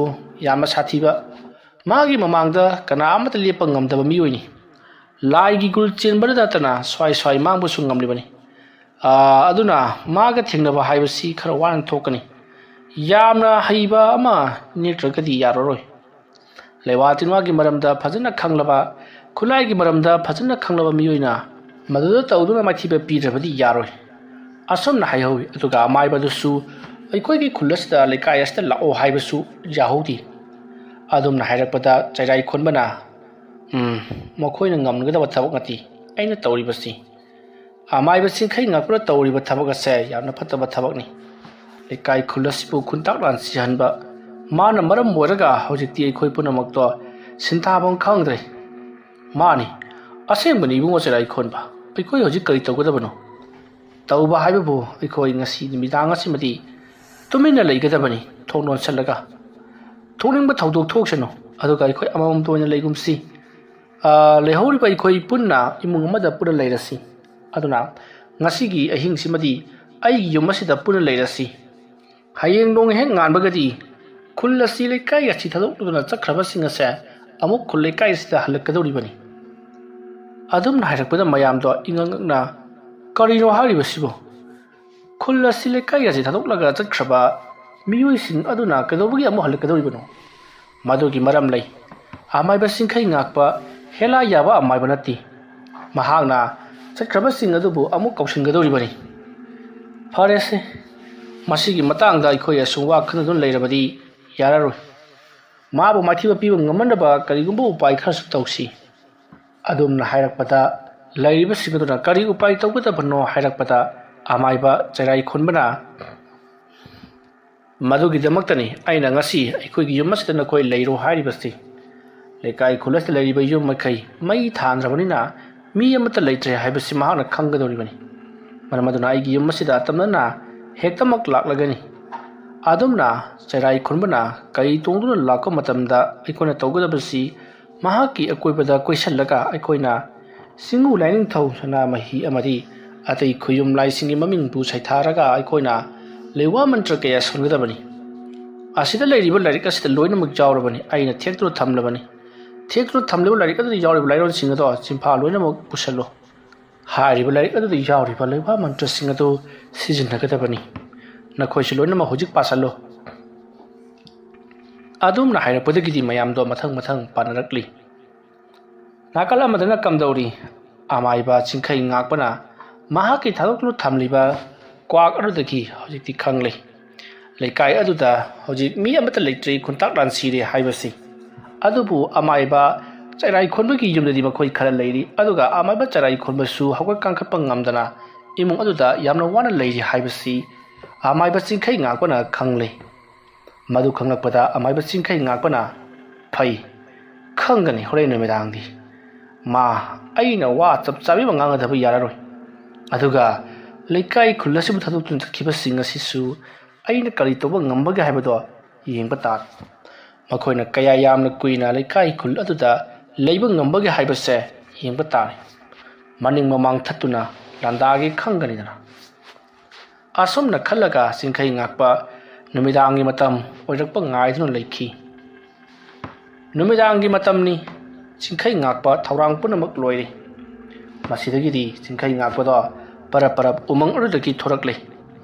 ꯌꯥꯝꯅ ꯁꯥꯊꯤꯕ ꯃꯥꯒꯤ ꯃꯃꯥꯡꯗ ꯀꯅꯥ ꯑꯃꯠꯇ ꯂꯦꯞꯄ ꯉꯝꯗꯕ ꯃꯤꯑꯣꯏꯅꯤ ꯂꯥꯏꯒꯤ ꯒꯨꯜ ꯆꯦꯟꯕꯗ ꯅꯠꯇꯅ ꯁ꯭ꯋꯥꯏ ꯃꯥꯡꯕꯁꯨ ꯉꯝꯂꯤꯕꯅꯤ ꯑꯗꯨꯅ ꯃꯥꯒ ꯊꯦꯡꯅꯕ ꯍꯥꯏꯕꯁꯤ ꯈꯔ ꯋꯥꯅ ꯊꯣꯛꯀꯅꯤ ꯌꯥꯝꯅ ꯍꯩꯕ ꯑꯃ ꯅꯦꯛꯇ꯭ꯔꯒꯗꯤ ꯌꯥꯔꯔꯣꯏ ꯂꯩꯋꯥ ꯇꯤꯟꯋꯥꯒꯤ ꯃꯔꯝꯗ ꯐꯖꯅ ꯈꯪꯂꯕ ꯈꯨꯠꯂꯥꯏꯒꯤ ꯃꯔꯝꯗ ꯐꯖꯅ ꯈꯪꯂꯕ ꯃꯤꯑꯣꯏꯅ ꯃꯗꯨꯗ ꯇꯧꯗꯨꯅ ꯃꯥꯏꯊꯤꯕ ꯄꯤꯗ꯭ꯔꯕꯗꯤ ꯌꯥꯔꯣꯏ ꯑꯁꯨꯝꯅ ꯍꯥꯏꯍꯧꯏ ꯑꯗꯨꯒ ꯑꯃꯥꯏꯕꯗꯨꯁꯨ ꯑꯩꯈꯣꯏꯒꯤ ꯈꯨꯜ ꯑꯁꯤꯗ ꯂꯩꯀꯥꯏ ꯑꯁꯤꯗ ꯂꯥꯛꯑꯣ ꯍꯥꯏꯕꯁꯨ ꯌꯥꯍꯧꯗꯦ ꯑꯗꯨꯝꯅ ꯍꯥꯏꯔꯛꯄꯗ ꯆꯩꯔꯥꯏ ꯈꯣꯟꯕꯅ ꯃꯈꯣꯏꯅ ꯉꯝꯒꯗꯕ ꯊꯕꯛ ꯅꯠꯇꯦ ꯑꯩꯅ ꯇꯧꯔꯤꯕꯁꯤ ꯑꯃꯥꯏꯕ ꯆꯤꯡꯈꯩ ꯉꯥꯛꯄꯅ ꯇꯧꯔꯤꯕ ꯊꯕꯛ ꯑꯁꯦ ꯌꯥꯝꯅ ꯐꯠꯇꯕ ꯊꯕꯛꯅꯤ ꯂꯩꯀꯥꯏ ꯈꯨꯜ ꯑꯁꯤꯕꯨ ꯈꯨꯟꯇꯥꯛ ꯂꯥꯟꯁꯤꯍꯟꯕ ꯃꯥꯅ ꯃꯔꯝ ꯑꯣꯏꯔꯒ ꯍꯧꯖꯤꯛꯇꯤ ꯑꯩꯈꯣꯏ ꯄꯨꯝꯅꯃꯛꯇꯣ ꯁꯤꯟꯊꯥꯐꯝ ꯈꯪꯗ꯭ꯔꯦ ꯃꯥꯅꯤ ꯑꯁꯦꯡꯕꯅꯤ ꯏꯕꯨꯡꯉꯣ ꯆꯩꯔꯥꯏ ꯈꯣꯟꯕ ꯑꯩꯈꯣꯏ ꯍꯧꯖꯤꯛ ꯀꯔꯤ ꯇꯧꯒꯗꯕꯅꯣ ꯇꯧꯕ ꯍꯥꯏꯕꯕꯨ ꯑꯩꯈꯣꯏ ꯉꯁꯤ ꯅꯨꯃꯤꯗꯥꯡ ꯑꯁꯤꯃꯗꯤ ꯇꯨꯃꯤꯟꯅ ꯂꯩꯒꯗꯕꯅꯤ ꯊꯣꯡ ꯂꯣꯟꯁꯤꯜꯂꯒ ꯊꯣꯛꯅꯤꯡꯕ ꯊꯧꯗꯣꯛ ꯊꯣꯛꯁꯅꯨ ꯑꯗꯨꯒ ꯑꯩꯈꯣꯏ ꯑꯃꯃꯝꯇ ꯑꯣꯏꯅ ꯂꯩꯒꯨꯝꯁꯤ ꯂꯩꯍꯧꯔꯤꯕ ꯑꯩꯈꯣꯏ ꯄꯨꯟꯅ ꯏꯃꯨꯡ ꯑꯃꯗ ꯄꯨꯟꯅ ꯂꯩꯔꯁꯤ ꯑꯗꯨꯅ ꯉꯁꯤꯒꯤ ꯑꯍꯤꯡꯁꯤꯃꯗꯤ ꯑꯩꯒꯤ ꯌꯨꯝ ꯑꯁꯤꯗ ꯄꯨꯟꯅ ꯂꯩꯔꯁꯤ ꯍꯌꯦꯡ ꯅꯣꯡ ꯍꯦꯛ ꯉꯥꯟꯕꯒꯗꯤ ꯈꯨꯜ ꯑꯁꯤ ꯂꯩꯀꯥꯏ ꯑꯁꯤ ꯊꯥꯗꯣꯛꯂꯗꯨꯅ ꯆꯠꯈ꯭ꯔꯕꯁꯤꯡ ꯑꯁꯦ ꯑꯃꯨꯛ ꯈꯨꯜ ꯂꯩꯀꯥꯏ ꯑꯁꯤꯗ ꯍꯜꯂꯛꯀꯗꯧꯔꯤꯕꯅꯤ ꯑꯗꯨꯝꯅ ꯍꯥꯏꯔꯛꯄꯗ ꯃꯌꯥꯝꯗꯣ ꯏꯉꯛꯉꯛꯅ ꯀꯔꯤꯅꯣ ꯍꯥꯏꯔꯤꯕꯁꯤꯕꯨ ꯈꯨꯜ ꯑꯁꯤ ꯂꯩꯀꯥꯏ ꯑꯁꯤ ꯊꯥꯗꯣꯛꯂꯒ ꯆꯠꯈ꯭ꯔꯕ ꯃꯤꯑꯣꯏꯁꯤꯡ ꯑꯗꯨꯅ ꯀꯩꯗꯧꯕꯒꯤ ꯑꯃꯨꯛ ꯍꯜꯂꯛꯀꯗꯧꯔꯤꯕꯅೋ ꯃꯗꯨꯒꯤ ꯃꯔꯝ ꯂꯩ ꯑꯃꯥꯏꯕ ꯆꯤꯡꯈꯩ ꯉꯥꯛꯄ ꯍꯦꯂꯥ ꯌꯥꯕ ꯑꯃꯥꯏꯕ ꯅꯠꯇꯦ ꯃꯍꯥꯛꯅ ꯆꯠꯈ꯭ꯔꯕꯁꯤꯡ ꯑꯗꯨꯕꯨ ꯑꯃꯨꯛ ꯀꯧꯁꯤꯟꯒꯗꯧꯔꯤꯕꯅꯤ ꯐꯔꯦꯁꯦ ꯃꯁꯤꯒꯤ ꯃꯇꯥꯡꯗ ꯑꯩꯈꯣꯏ ꯑꯁꯨꯝ ꯋꯥ ꯈꯟꯅꯗꯨꯅ ꯂꯩꯔꯕꯗꯤ ꯌꯥꯔꯔꯣꯏ ꯃꯥꯕꯨ ꯃꯥꯏꯊꯤꯕ ꯄꯤꯕ ꯉꯝꯃꯟꯅꯕ ꯀꯔꯤꯒꯨꯝꯕ ꯎꯄꯥꯏ ꯈꯔꯁꯨ ꯇꯧꯁꯤ ꯑꯗꯨꯝꯅ ꯍꯥꯏꯔꯛꯄꯗ ꯂꯩꯔꯤꯕꯁꯤꯡ ꯑꯗꯨꯅ ꯀꯔꯤ ꯎꯄꯥꯏ ꯇꯧꯒꯗꯕꯅꯣ ꯍꯥꯏꯔꯛꯄꯗ ꯑꯃꯥꯏꯕ ꯆꯩꯔꯥꯏ ꯈꯣꯟꯕꯅ ꯃꯗꯨꯒꯤꯗꯃꯛꯇꯅꯤ ꯑꯩꯅ ꯉꯁꯤ ꯑꯩꯈꯣꯏꯒꯤ ꯌꯨꯝ ꯑꯁꯤꯗ ꯅꯈꯣꯏ ꯂꯩꯔꯣ ꯍꯥꯏꯔꯤꯕꯁꯤ ꯂꯩꯀꯥꯏ ꯈꯨꯜ ꯑꯁꯤꯗ ꯂꯩꯔꯤꯕ ꯌꯨꯝ ꯃꯈꯩ ꯃꯩ ꯊꯥꯟꯗ꯭ꯔꯕꯅꯤꯅ ꯃꯤ ꯑꯃꯠꯇ ꯂꯩꯇ꯭ꯔꯦ ꯍꯥꯏꯕꯁꯤ ꯃꯍꯥꯛꯅ ꯈꯪꯒꯗꯧꯔꯤꯕꯅꯤ ꯃꯔꯝ ꯑꯗꯨꯅ ꯑꯩꯒꯤ ꯌꯨꯝ ꯑꯁꯤꯗ ꯇꯝꯅꯅ ꯍꯦꯛꯇꯃꯛ ꯂꯥꯛꯂꯒꯅꯤ ꯑꯗꯨꯝꯅ ꯆꯩꯔꯥꯏ ꯈꯣꯟꯕꯅ ꯀꯩ ꯇꯣꯡꯗꯨꯅ ꯂꯥꯛꯄ ꯃꯇꯝꯗ ꯑꯩꯈꯣꯏꯅ ꯇꯧꯒꯗꯕꯁꯤ ꯃꯍꯥꯛꯀꯤ ꯑꯀꯣꯏꯕꯗ ꯀꯣꯏꯁꯤꯜꯂꯒ ꯑꯩꯈꯣꯏꯅ ꯆꯤꯡꯎ ꯂꯥꯏꯅꯤꯡꯊꯧ ꯁꯅꯥꯃꯍꯤ ꯑꯃꯗꯤ ꯑꯇꯩ ꯈꯨꯌꯨꯝ ꯂꯥꯏꯁꯤꯡꯒꯤ ꯃꯃꯤꯡꯕꯨ ꯁꯩꯊꯥꯔꯒ ꯑꯩꯈꯣꯏꯅ ꯂꯩꯋꯥ ꯃꯟꯇ꯭ꯔ ꯀꯌꯥ ꯁꯣꯟꯒꯗꯕꯅꯤ ꯑꯁꯤꯗ ꯂꯩꯔꯤꯕ ꯂꯥꯏꯔꯤꯛ ꯑꯁꯤꯗ ꯂꯣꯏꯅꯃꯛ ꯌꯥꯎꯔꯕꯅꯤ ꯑꯩꯅ ꯊꯦꯛꯇꯨꯅ ꯊꯝꯂꯕꯅꯤ ꯊꯦꯛꯇꯨꯅ ꯊꯝꯂꯤꯕ ꯂꯥꯏꯔꯤꯛ ꯑꯗꯨꯗ ꯌꯥꯎꯔꯤꯕ ꯂꯥꯏꯔꯣꯟꯁꯤꯡ ꯑꯗꯣ ꯆꯤꯟꯐꯥ ꯂꯣꯏꯅꯃꯛ ꯄꯨꯁꯜꯂꯨ ꯍꯥꯏꯔꯤꯕ ꯂꯥꯏꯔꯤꯛ ꯑꯗꯨꯗ ꯌꯥꯎꯔꯤꯕ ꯂꯩꯋꯥ ꯃꯟꯇ꯭ꯔꯁꯤꯡ ꯑꯗꯨ ꯁꯤꯖꯤꯟꯅꯒꯗꯕꯅꯤ ꯅꯈꯣꯏꯁꯨ ꯂꯣꯏꯅꯃꯛ ꯍꯧꯖꯤꯛ ꯄꯥꯁꯜꯂꯨ ꯑꯗꯨꯝꯅ ꯍꯥꯏꯔꯛꯄꯗꯒꯤꯗꯤ ꯃꯌꯥꯝꯗꯣ ꯃꯊꯪ ꯄꯥꯅꯔꯛꯂꯤ ꯅꯥꯀꯜ ꯑꯃꯗꯅ ꯀꯝꯗꯧꯔꯤ ꯑꯃꯥꯏꯕ ꯆꯤꯡꯈꯩ ꯉꯥꯛꯄꯅ ꯃꯍꯥꯛꯀꯤ ꯊꯥꯗꯣꯛꯇꯨꯅ ꯊꯝꯂꯤꯕ ꯀ꯭ꯋꯥꯛ ꯑꯗꯨꯗꯒꯤ ꯍꯧꯖꯤꯛꯇꯤ ꯈꯪꯂꯦ ꯂꯩꯀꯥꯏ ꯑꯗꯨꯗ ꯍꯧꯖꯤꯛ ꯃꯤ ꯑꯃꯠꯇ ꯂꯩꯇ꯭ꯔꯦ ꯈꯨꯟꯇꯥꯛ ꯂꯥꯟꯁꯤꯔꯦ ꯍꯥꯏꯕꯁꯤ ꯑꯗꯨꯕꯨ ꯑꯃꯥꯏꯕ ꯆꯩꯔꯥꯏ ꯈꯣꯟꯕꯒꯤ ꯌꯨꯝꯗꯗꯤ ꯃꯈꯣꯏ ꯈꯔ ꯂꯩꯔꯤ ꯑꯗꯨꯒ ꯑꯃꯥꯏꯕ ꯆꯩꯔꯥꯏ ꯈꯣꯟꯕꯁꯨ ꯍꯧꯒꯠ ꯀꯥꯡꯈꯠꯄ ꯉꯝꯗꯅ ꯏꯃꯨꯡ ꯑꯗꯨꯗ ꯌꯥꯝꯅ ꯋꯥꯅ ꯂꯩꯔꯤ ꯍꯥꯏꯕꯁꯤ ꯑꯃꯥꯏꯕ ꯆꯤꯡꯈꯩ ꯉꯥꯛꯄꯅ ꯈꯪꯂꯦ ꯃꯗꯨ ꯈꯪꯂꯛꯄꯗ ꯑꯃꯥꯏꯕ ꯆꯤꯡꯈꯩ ꯉꯥꯛꯄꯅ ꯐꯩ ꯈꯪꯒꯅꯤ ꯍꯣꯔꯦꯟ ꯅꯨꯃꯤꯗꯥꯡꯗꯤ ꯃꯥ ꯑꯩꯅ ꯋꯥ ꯆꯞ ꯆꯥꯕꯤꯕ ꯉꯥꯡꯒꯗꯕ ꯌꯥꯔꯔꯣꯏ ꯑꯗꯨꯒ ꯂꯩꯀꯥꯏ ꯈꯨꯜ ꯑꯁꯤꯕꯨ ꯊꯥꯗꯣꯛꯇꯨꯅ ꯆꯠꯈꯤꯕꯁꯤꯡ ꯑꯁꯤꯁꯨ ꯑꯩꯅ ꯀꯔꯤ ꯇꯧꯕ ꯉꯝꯕꯒꯦ ꯍꯥꯏꯕꯗꯣ ꯌꯦꯡꯕ ꯇꯥꯔꯦ ꯃꯈꯣꯏꯅ ꯀꯌꯥ ꯌꯥꯝꯅ ꯀꯨꯏꯅ ꯂꯩꯀꯥꯏ ꯈꯨꯜ ꯑꯗꯨꯗ ꯂꯩꯕ ꯉꯝꯕꯒꯦ ꯍꯥꯏꯕꯁꯦ ꯌꯦꯡꯕ ꯇꯥꯔꯦ ꯃꯅꯤꯡ ꯃꯃꯥꯡ ꯊꯠꯇꯨꯅ ꯂꯥꯟꯗꯥꯒꯦ ꯈꯪꯒꯅꯤꯗꯅ ꯑꯁꯨꯝꯅ ꯈꯜꯂꯒ ꯆꯤꯡꯈꯩ ꯉꯥꯛꯄ ꯅꯨꯃꯤꯗꯥꯡꯒꯤ ꯃꯇꯝ ꯑꯣꯏꯔꯛꯄ ꯉꯥꯏꯗꯨꯅ ꯂꯩꯈꯤ ꯅꯨꯃꯤꯗꯥꯡꯒꯤ ꯃꯇꯝꯅꯤ ꯆꯤꯡꯈꯩ ꯉꯥꯛꯄ ꯊꯧꯔꯥꯡ ꯄꯨꯝꯅꯃꯛ ꯂꯣꯏꯔꯦ ꯃꯁꯤꯗꯒꯤꯗꯤ ꯆꯤꯡꯈꯩ ꯉꯥꯛꯄꯗꯣ ꯄꯔꯞ ꯄꯔꯞ ꯎꯃꯪ ꯑꯗꯨꯗꯒꯤ ꯊꯣꯔꯛꯂꯦ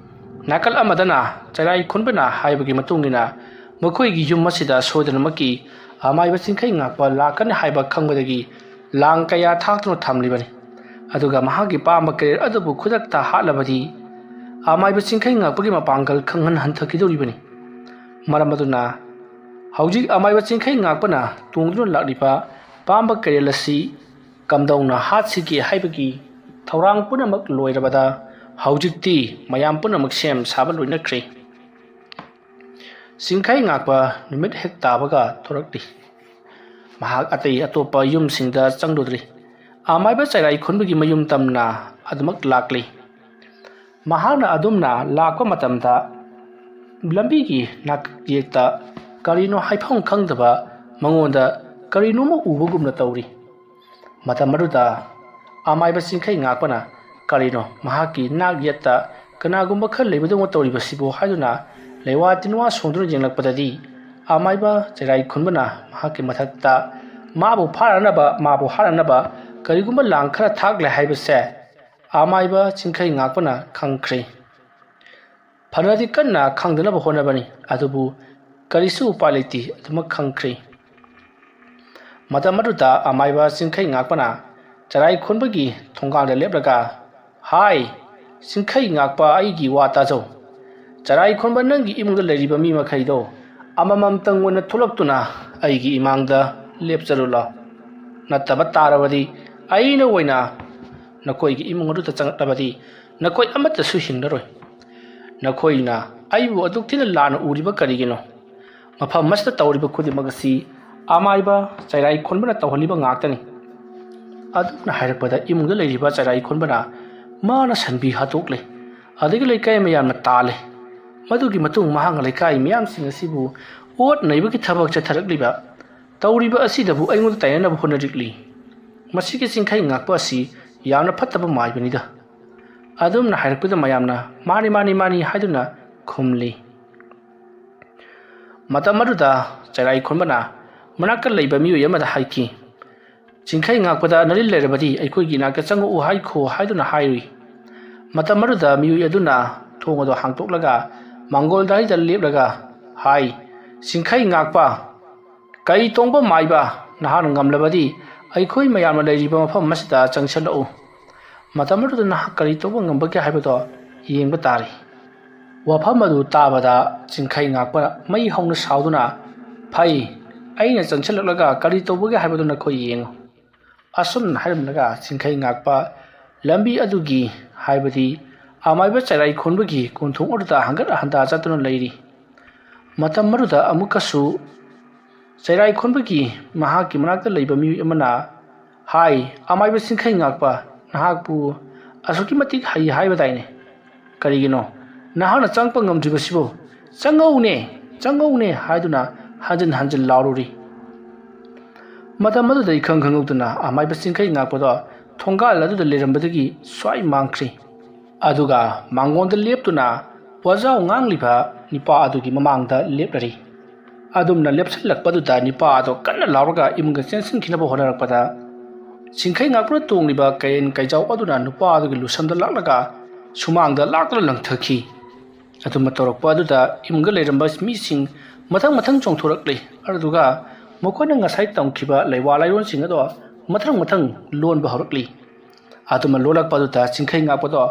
ꯅꯥꯀꯜ ꯑꯃꯗꯅ ꯆꯩꯔꯥꯏ ꯈꯨꯟꯕꯅ ꯍꯥꯏꯕꯒꯤ ꯃꯇꯨꯡꯏꯟꯅ ꯃꯈꯣꯏꯒꯤ ꯌꯨꯝ ꯑꯁꯤꯗ ꯁꯣꯏꯗꯅꯃꯛꯀꯤ ꯑꯃꯥꯏꯕ ꯆꯤꯡꯈꯩ ꯉꯥꯛꯄ ꯂꯥꯛꯀꯅꯤ ꯍꯥꯏꯕ ꯈꯪꯕꯗꯒꯤ ꯂꯥꯡ ꯀꯌꯥ ꯊꯥꯛꯇꯨꯅ ꯊꯝꯂꯤꯕꯅꯤ ꯑꯗꯨꯒ ꯃꯍꯥꯛꯀꯤ ꯄꯥꯝꯕ ꯀꯦꯔꯦꯠ ꯑꯗꯨꯕꯨ ꯈꯨꯗꯛꯇ ꯍꯥꯠꯂꯕꯗꯤ ꯑꯃꯥꯏꯕ ꯆꯤꯡꯈꯩ ꯉꯥꯛꯄꯒꯤ ꯃꯄꯥꯡꯒꯜ ꯈꯪꯍꯟ ꯍꯟꯊꯈꯤꯗꯧꯔꯤꯕꯅꯤ ꯃꯔꯝ ꯑꯗꯨꯅ ꯍꯧꯖꯤꯛ ꯑꯃꯥꯏꯕ ꯆꯤꯡꯈꯩ ꯉꯥꯛꯄꯅ ꯇꯣꯡꯗꯨꯅ ꯂꯥꯛꯂꯤꯕ ꯄꯥꯝꯕ ꯀꯦꯔꯦꯜ ꯑꯁꯤ ꯀꯝꯗꯧꯅ ꯍꯥꯠꯁꯤꯒꯦ ꯍꯥꯏꯕꯒꯤ ꯊꯧꯔꯥꯡ ꯄꯨꯝꯅꯃꯛ ꯂꯣꯏꯔꯕꯗ ꯍꯧꯖꯤꯛꯇꯤ ꯃꯌꯥꯝ ꯄꯨꯝꯅꯃꯛ ꯁꯦꯝ ꯁꯥꯕ ꯂꯣꯏꯅꯈ꯭ꯔꯦ ꯆꯤꯡꯈꯩ ꯉꯥꯛꯄ ꯅꯨꯃꯤꯠ ꯍꯦꯛ ꯇꯥꯕꯒ ꯊꯣꯔꯛꯂꯤ ꯃꯍꯥꯛ ꯑꯇꯩ ꯑꯇꯣꯞꯄ ꯌꯨꯝꯁꯤꯡꯗ ꯆꯪꯂꯨꯗ꯭ꯔꯤ ꯑꯃꯥꯏꯕ ꯆꯩꯔꯥꯏ ꯈꯨꯟꯕꯒꯤ ꯃꯌꯨꯝ ꯇꯝꯅ ꯑꯗꯨꯃꯛ ꯂꯥꯛꯂꯤ ꯃꯍꯥꯛꯅ ꯑꯗꯨꯝꯅ ꯂꯥꯛꯄ ꯃꯇꯝꯗ ꯂꯝꯕꯤꯒꯤ ꯅꯥꯀꯌꯦꯛꯇ ꯀꯔꯤꯅꯣ ꯍꯥꯏꯐꯝ ꯈꯪꯗꯕ ꯃꯉꯣꯟꯗ ꯀꯔꯤꯅꯣꯃ ꯎꯕꯒꯨꯝꯅ ꯇꯧꯔꯤ ꯃꯇꯝ ꯑꯗꯨꯗ ꯑꯃꯥꯏꯕ ꯆꯤꯡꯈꯩ ꯉꯥꯛꯄꯅ ꯀꯔꯤꯅꯣ ꯃꯍꯥꯛꯀꯤ ꯅꯥꯛ ꯌꯦꯠꯇ ꯀꯅꯥꯒꯨꯝꯕ ꯈꯔ ꯂꯩꯕꯗꯧꯅ ꯇꯧꯔꯤꯕꯁꯤꯕꯨ ꯍꯥꯏꯗꯨꯅ ꯂꯩꯋꯥ ꯇꯤꯟꯋꯥ ꯁꯣꯡꯗꯨꯅ ꯌꯦꯡꯂꯛꯄꯗꯗꯤ ꯑꯃꯥꯏꯕ ꯆꯩꯔꯥꯏ ꯈꯨꯟꯕꯅ ꯃꯍꯥꯛꯀꯤ ꯃꯊꯛꯇ ꯃꯥꯕꯨ ꯍꯥꯠꯅꯅꯕ ꯀꯔꯤꯒꯨꯝꯕ ꯂꯥꯡ ꯈꯔ ꯊꯥꯛꯂꯦ ꯍꯥꯏꯕꯁꯦ ꯑꯃꯥꯏꯕ ꯆꯤꯡꯈꯩ ꯉꯥꯛꯄꯅ ꯈꯪꯈ꯭ꯔꯦ ꯐꯅꯗꯤ ꯀꯟꯅ ꯈꯪꯗꯅꯕ ꯍꯣꯠꯅꯕꯅꯤ ꯑꯗꯨꯕꯨ ꯀꯔꯤꯁꯨ ꯎꯄꯥꯏ ꯂꯩꯇꯦ ꯑꯗꯨꯃꯛ ꯈꯪꯈ꯭ꯔꯦ ꯃꯇꯝ ꯑꯗꯨꯗ ꯑꯃꯥꯏꯕ ꯆꯤꯡꯈꯩ ꯉꯥꯛꯄꯅ ꯆꯩꯔꯥꯏ ꯈꯨꯟꯕꯒꯤ ꯊꯣꯡꯒꯥꯟꯗ ꯂꯦꯞꯂꯒ ꯍꯥꯏ ꯆꯤꯡꯈꯩ ꯉꯥꯛꯄ ꯑꯩꯒꯤ ꯋꯥ ꯇꯥꯖꯧ ꯆꯩꯔꯥꯏ ꯈꯨꯟꯕ ꯅꯪꯒꯤ ꯏꯃꯨꯡꯗ ꯂꯩꯔꯤꯕ ꯃꯤ ꯃꯈꯩꯗꯣ ꯑꯃꯃꯝꯇꯪ ꯑꯣꯏꯅ ꯊꯣꯛꯂꯛꯇꯨꯅ ꯑꯩꯒꯤ ꯏꯃꯥꯡꯗ ꯂꯦꯞꯆꯔꯨꯂꯥꯎ ꯅꯠꯇꯕ ꯇꯥꯔꯕꯗꯤ ꯑꯩꯅ ꯑꯣꯏꯅ ꯅꯈꯣꯏꯒꯤ ꯏꯃꯨꯡ ꯑꯗꯨꯗ ꯆꯪꯂꯛꯂꯕꯗꯤ ꯅꯈꯣꯏ ꯑꯃꯠꯇꯁꯨ ꯍꯤꯡꯂꯔꯣꯏ ꯅꯈꯣꯏꯅ ꯑꯩꯕꯨ ꯑꯗꯨꯛ ꯊꯤꯅ ꯂꯥꯟꯅ ꯎꯔꯤꯕ ꯀꯔꯤꯒꯤꯅꯣ ꯃꯐꯝ ꯑꯁꯤꯗ ꯇꯧꯔꯤꯕ ꯈꯨꯗꯤꯡꯃꯛ ꯑꯁꯤ ꯑꯃꯥꯏꯕ ꯆꯩꯔꯥꯏ ꯈꯨꯟꯕꯅ ꯇꯧꯍꯜꯂꯤꯕ ꯉꯥꯛꯇꯅꯤ ꯑꯗꯨꯝꯅ ꯍꯥꯏꯔꯛꯄꯗ ꯏꯃꯨꯡꯗ ꯂꯩꯔꯤꯕ ꯆꯩꯔꯥꯏ ꯈꯨꯟꯕꯅ ꯃꯥꯅ ꯁꯟꯕꯤ ꯍꯥꯠꯇꯣꯛꯂꯦ ꯑꯗꯒꯤ ꯂꯩꯀꯥꯏ ꯃꯌꯥꯝꯅ ꯇꯥꯜꯂꯦ ꯃꯗꯨꯒꯤ ꯃꯇꯨꯡ ꯃꯍꯥꯛꯅ ꯂꯩꯀꯥꯏ ꯃꯤꯌꯥꯝꯁꯤꯡ ꯑꯁꯤꯕꯨ ꯑꯣꯠ ꯅꯩꯕꯒꯤ ꯊꯕꯛ ꯆꯠꯊꯔꯛꯂꯤꯕ ꯇꯧꯔꯤꯕ ꯑꯁꯤꯗꯕꯨ ꯑꯩꯉꯣꯟꯗ ꯇꯥꯏꯅꯅꯕ ꯍꯣꯠꯅꯔꯛꯂꯤ ꯃꯁꯤꯒꯤ ꯆꯤꯡꯈꯩ ꯉꯥꯛꯄ ꯑꯁꯤ ꯌꯥꯝꯅ ꯐꯠꯇꯕ ꯃꯥꯏꯕꯅꯤꯗ ꯑꯗꯨꯝꯅ ꯍꯥꯏꯔꯛꯄꯗ ꯃꯌꯥꯝꯅ ꯃꯥꯅꯤ ꯍꯥꯏꯗꯨꯅ ꯈꯨꯝꯂꯤ ꯃꯇꯝ ꯑꯗꯨꯗ ꯆꯩꯔꯥꯏ ꯈꯨꯟꯕꯅ ꯃꯅꯥꯛꯇ ꯂꯩꯕ ꯃꯤꯑꯣꯏ ꯑꯃꯗ ꯍꯥꯏꯈꯤ ꯆꯤꯡꯈꯩ ꯉꯥꯛꯄꯗ ꯅꯔꯤꯜ ꯂꯩꯔꯕꯗꯤ ꯑꯩꯈꯣꯏꯒꯤ ꯅꯥꯛꯇ ꯆꯪꯉꯛꯎ ꯍꯥꯏꯈꯣ ꯍꯥꯏꯗꯨꯅ ꯍꯥꯏꯔꯨꯏ ꯃꯇꯝ ꯑꯗꯨꯗ ꯃꯤꯑꯣꯏ ꯑꯗꯨꯅ ꯊꯣꯡ ꯑꯗꯨ ꯍꯥꯡꯇꯣꯛꯂꯒ ꯃꯥꯡꯒꯣꯜ ꯗꯥꯏꯗ ꯂꯦꯞꯂꯒ ꯍꯥꯏ ꯆꯤꯡꯈꯩ ꯉꯥꯛꯄ ꯀꯩ ꯇꯣꯡꯕ ꯃꯥꯏꯕ ꯅꯍꯥꯛꯅ ꯉꯝꯂꯕꯗꯤ ꯑꯩꯈꯣꯏ ꯃꯌꯥꯝꯅ ꯂꯩꯔꯤꯕ ꯃꯐꯝ ꯑꯁꯤꯗ ꯆꯪꯁꯤꯜꯂꯛꯎ ꯃꯇꯝ ꯑꯗꯨꯗ ꯅꯍꯥꯛ ꯀꯔꯤ ꯇꯧꯕ ꯉꯝꯕꯒꯦ ꯍꯥꯏꯕꯗꯣ ꯌꯦꯡꯕ ꯇꯥꯔꯤ ꯋꯥꯐꯝ ꯑꯗꯨ ꯇꯥꯕꯗ ꯆꯤꯡꯈꯩ ꯉꯥꯛꯄ ꯃꯩ ꯍꯧꯅ ꯁꯥꯎꯗꯨꯅ ꯐꯩ ꯑꯩꯅ ꯆꯪꯁꯤꯜꯂꯛꯂꯒ ꯀꯔꯤ ꯇꯧꯕꯒꯦ ꯍꯥꯏꯕꯗꯨ ꯅꯈꯣꯏ ꯌꯦꯡꯉꯨ ꯑꯁꯨꯝꯅ ꯍꯥꯏꯔꯝꯂꯒ ꯆꯤꯡꯈꯩ ꯉꯥꯛꯄ ꯂꯝꯕꯤ ꯑꯗꯨꯒꯤ ꯍꯥꯏꯕꯗꯤ ꯑꯃꯥꯏꯕ ꯆꯩꯔꯥꯏ ꯈꯨꯟꯕꯒꯤ ꯀꯣꯟꯊꯣꯡ ꯑꯗꯨꯗ ꯍꯪꯒꯠ ꯍꯟꯗꯥ ꯆꯠꯇꯨꯅ ꯂꯩꯔꯤ ꯃꯇꯝ ꯑꯗꯨꯗ ꯑꯃꯨꯛꯀꯁꯨ ꯆꯩꯔꯥꯏ ꯈꯨꯟꯕꯒꯤ ꯃꯍꯥꯛꯀꯤ ꯃꯅꯥꯛꯇ ꯂꯩꯕ ꯃꯤꯑꯣꯏ ꯑꯃꯅ ꯍꯥꯏ ꯑꯃꯥꯏꯕ ꯆꯤꯡꯈꯩ ꯉꯥꯛꯄ ꯅꯍꯥꯛꯄꯨ ꯑꯁꯨꯛꯀꯤ ꯃꯇꯤꯛ ꯍꯩ ꯍꯥꯏꯕꯗꯥꯏꯅꯦ ꯀꯔꯤꯒꯤꯅꯣ ꯅꯍꯥꯛꯅ ꯆꯪꯉꯛꯄ ꯉꯝꯗ꯭ꯔꯤꯕꯁꯤꯕꯨ ꯆꯪꯉꯧꯅꯦ ꯍꯥꯏꯗꯨꯅ ꯍꯟꯖꯤꯟ ꯂꯥꯎꯔꯨꯔꯤ ꯃꯇꯝ ꯑꯗꯨꯗ ꯏꯈꯪ ꯈꯪꯍꯧꯗꯅ ꯑꯃꯥꯏꯕ ꯆꯤꯡꯈꯩ ꯉꯥꯛꯄꯗꯣ ꯊꯣꯡꯒꯥꯜ ꯑꯗꯨꯗ ꯂꯩꯔꯝꯕꯗꯒꯤ ꯁ꯭ꯋꯥꯏ ꯃꯥꯡꯈ꯭ꯔꯤ ꯑꯗꯨꯒ ꯃꯥꯡꯒꯣꯟꯗ ꯂꯦꯞꯇꯨꯅ ꯋꯥꯖꯥꯎ ꯉꯥꯡꯂꯤꯕ ꯅꯤꯄꯥ ꯑꯗꯨꯒꯤ ꯃꯃꯥꯡꯗ ꯂꯦꯞꯂꯔꯤ ꯑꯗꯨꯝꯅ ꯂꯦꯞꯁꯤꯜꯂꯛꯄꯗꯨꯗ ꯅꯤꯄꯥ ꯑꯗꯣ ꯀꯟꯅ ꯂꯥꯎꯔꯒ ꯏꯃꯨꯡꯗ ꯆꯦꯟꯁꯤꯟꯈꯤꯅꯕ ꯍꯣꯠꯅꯔꯛꯄꯗ ꯆꯤꯡꯈꯩ ꯉꯥꯛꯄꯅ ꯇꯣꯡꯂꯤꯕ ꯀꯩꯔꯦꯟ ꯀꯩꯖꯥꯎ ꯑꯗꯨꯅ ꯅꯨꯄꯥ ꯑꯗꯨꯒꯤ ꯂꯨꯁꯝꯗ ꯂꯥꯛꯂꯒ ꯁꯨꯃꯥꯡꯗ ꯂꯥꯛꯇꯨꯅ ꯂꯪꯊꯈꯤ ꯑꯗꯨꯝꯅ ꯇꯧꯔꯛꯄ ꯑꯗꯨꯗ ꯏꯃꯨꯡꯗ ꯂꯩꯔꯝꯕ ꯃꯤꯁꯤꯡ ꯃꯊꯪ ꯆꯣꯡꯊꯣꯔꯛꯂꯤ ꯑꯗꯨꯒ ꯃꯈꯣꯏꯅ ꯉꯁꯥꯏ ꯇꯝꯈꯤꯕ ꯂꯩꯋꯥ ꯂꯥꯏꯔꯣꯟꯁꯤꯡ ꯑꯗꯣ ꯃꯊꯪ ꯂꯣꯟꯕ ꯍꯧꯔꯛꯂꯤ ꯑꯗꯨꯃ ꯂꯣꯜꯂꯛꯄ ꯑꯗꯨꯗ ꯆꯤꯡꯈꯩ ꯉꯥꯛꯄꯗꯣ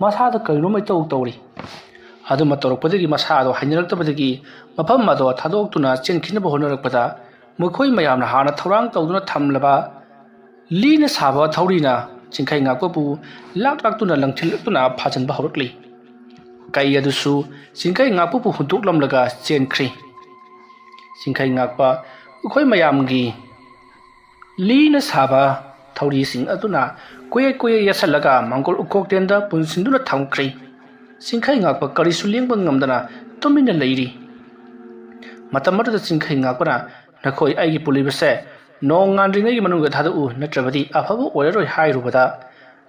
ꯃꯁꯥꯗ ꯀꯔꯤꯅꯣꯃ ꯏꯇꯧ ꯇꯧꯔꯤ ꯑꯗꯨꯃ ꯇꯧꯔꯛꯄꯗꯒꯤ ꯃꯁꯥ ꯑꯗꯣ ꯍꯩꯅꯔꯛꯇꯕꯗꯒꯤ ꯃꯐꯝ ꯑꯗꯣ ꯊꯥꯗꯣꯛꯇꯨꯅ ꯆꯦꯟꯈꯤꯅꯕ ꯍꯣꯠꯅꯔꯛꯄꯗ ꯃꯈꯣꯏ ꯃꯌꯥꯝꯅ ꯍꯥꯟꯅ ꯊꯧꯔꯥꯡ ꯇꯧꯗꯨꯅ ꯊꯝꯂꯕ ꯂꯤꯅ ꯁꯥꯕ ꯊꯧꯔꯤꯅ ꯆꯤꯡꯈꯩ ꯉꯥꯛꯄꯕꯨ ꯂꯥꯛꯇꯨꯅ ꯂꯪꯊꯤꯜꯂꯛꯇꯨꯅ ꯐꯥꯖꯤꯟꯕ ꯍꯧꯔꯛꯂꯤ ꯀꯩ ꯑꯗꯨꯁꯨ ꯆꯤꯡꯈꯩ ꯉꯥꯛꯄꯕꯨ ꯍꯨꯟꯇꯣꯛꯂꯝꯂꯒ ꯆꯦꯟꯈ꯭ꯔꯤ ꯆꯤꯡꯈꯩ ꯉꯥꯛꯄ ꯑꯩꯈꯣꯏ ꯃꯌꯥꯝꯒꯤ ꯂꯤꯅ ꯁꯥꯕ ꯊꯧꯔꯤꯁꯤꯡ ꯑꯗꯨꯅ ꯀꯨꯌꯦꯠ ꯌꯦꯠꯁꯜꯂꯒ ꯃꯪꯒꯣꯜ ꯎꯀꯣꯛꯇꯦꯟꯗ ꯄꯨꯟꯁꯤꯟꯗꯨꯅ ꯊꯝꯈ꯭ꯔꯦ ꯆꯤꯡꯈꯩ ꯉꯥꯛꯄ ꯀꯔꯤꯁꯨ ꯂꯦꯡꯕ ꯉꯝꯗꯅ ꯇꯨꯃꯤꯟꯅ ꯂꯩꯔꯤ ꯃꯇꯝ ꯑꯗꯨꯗ ꯆꯤꯡꯈꯩ ꯉꯥꯛꯄꯅ ꯅꯈꯣꯏ ꯑꯩꯒꯤ ꯄꯨꯜꯂꯤꯕꯁꯦ ꯅꯣꯡ ꯉꯥꯟꯗ꯭ꯔꯤꯉꯩꯒꯤ ꯃꯅꯨꯡꯗ ꯊꯥꯗꯣꯛꯎ ꯅꯠꯇ꯭ꯔꯕꯗꯤ ꯑꯐꯕ ꯑꯣꯏꯔꯔꯣꯏ ꯍꯥꯏꯔꯨꯕꯗ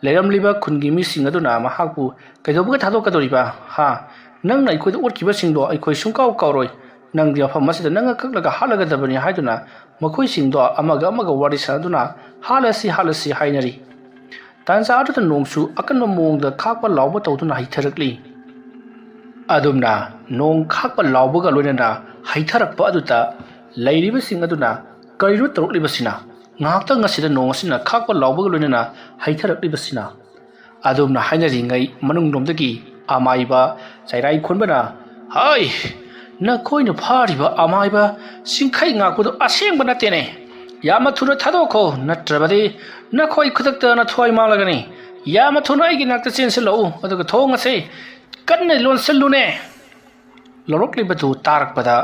ꯂꯩꯔꯝꯂꯤꯕ ꯈꯨꯟꯒꯤ ꯃꯤꯁꯤꯡ ꯑꯗꯨꯅ ꯃꯍꯥꯛꯄꯨ ꯀꯩꯗꯧꯕꯒ ꯊꯥꯗꯣꯛꯀꯗꯧꯔꯤꯕ ꯍꯥ ꯅꯪꯅ ꯑꯩꯈꯣꯏꯗ ꯎꯠꯈꯤꯕꯁꯤꯡꯗꯣ ꯑꯩꯈꯣꯏ ꯁꯨꯡꯀꯥꯎ ꯀꯥꯎꯔꯣꯏ ꯅꯪꯒꯤ ꯃꯐꯝ ꯑꯁꯤꯗ ꯅꯪꯅ ꯀꯛꯂꯒ ꯍꯥꯠꯂꯒꯗꯕꯅꯤ ꯍꯥꯏꯗꯨꯅ ꯃꯈꯣꯏꯁꯤꯡꯗꯣ ꯑꯃꯒ ꯋꯥꯔꯤ ꯁꯥꯅꯗꯨꯅ ꯍꯥꯠꯂꯁꯤ ꯍꯥꯏꯅꯔꯤ ꯇꯥꯟꯖꯥ ꯑꯗꯨꯗ ꯅꯣꯡꯁꯨ ꯑꯀꯟꯕ ꯃꯑꯣꯡꯗ ꯈꯥꯛꯄ ꯂꯥꯎꯕ ꯇꯧꯗꯨꯅ ꯍꯩꯊꯔꯛꯂꯤ ꯑꯗꯨꯝꯅ ꯅꯣꯡ ꯈꯥꯛꯄ ꯂꯥꯎꯕꯒ ꯂꯣꯏꯅꯅ ꯍꯩꯊꯔꯛꯄ ꯑꯗꯨꯗ ꯂꯩꯔꯤꯕꯁꯤꯡ ꯑꯗꯨꯅ ꯀꯔꯤꯅꯣ ꯇꯧꯔꯛꯂꯤꯕꯁꯤꯅ ꯉꯥꯏꯍꯥꯛꯇꯪ ꯑꯁꯤꯗ ꯅꯣꯡ ꯑꯁꯤꯅ ꯈꯥꯛꯄ ꯂꯥꯎꯕꯒ ꯂꯣꯏꯅꯅ ꯍꯩꯊꯔꯛꯂꯤꯕꯁꯤꯅ ꯑꯗꯨꯝꯅ ꯍꯥꯏꯅꯔꯤꯉꯩ ꯃꯅꯨꯡꯂꯣꯝꯗꯒꯤ ꯑꯃꯥꯏꯕ ꯆꯩꯔꯥꯏ ꯈꯣꯟꯕꯅ ꯍꯩ ꯅꯈꯣꯏꯅ ꯐꯥꯔꯤꯕ ꯑꯃꯥꯏꯕ ꯆꯤꯡꯈꯩ ꯉꯥꯛꯄꯗꯨ ꯑꯁꯦꯡꯕ ꯅꯠꯇꯦꯅꯦ ꯌꯥꯝꯅ ꯊꯨꯅ ꯊꯥꯗꯣꯛꯈꯣ ꯅꯠꯇ꯭ꯔꯕꯗꯤ ꯅꯈꯣꯏ ꯈꯨꯗꯛꯇ ꯅꯊ꯭ꯋꯥꯏ ꯃꯥꯡꯂꯒꯅꯤ ꯌꯥꯝꯅ ꯊꯨꯅ ꯑꯩꯒꯤ ꯅꯥꯛꯇ ꯆꯦꯟꯁꯤꯜꯂꯛꯎ ꯑꯗꯨꯒ ꯊꯣꯡ ꯑꯁꯤ कन्ने लोनसल्लुने लौरक्लिबदु तारकपदा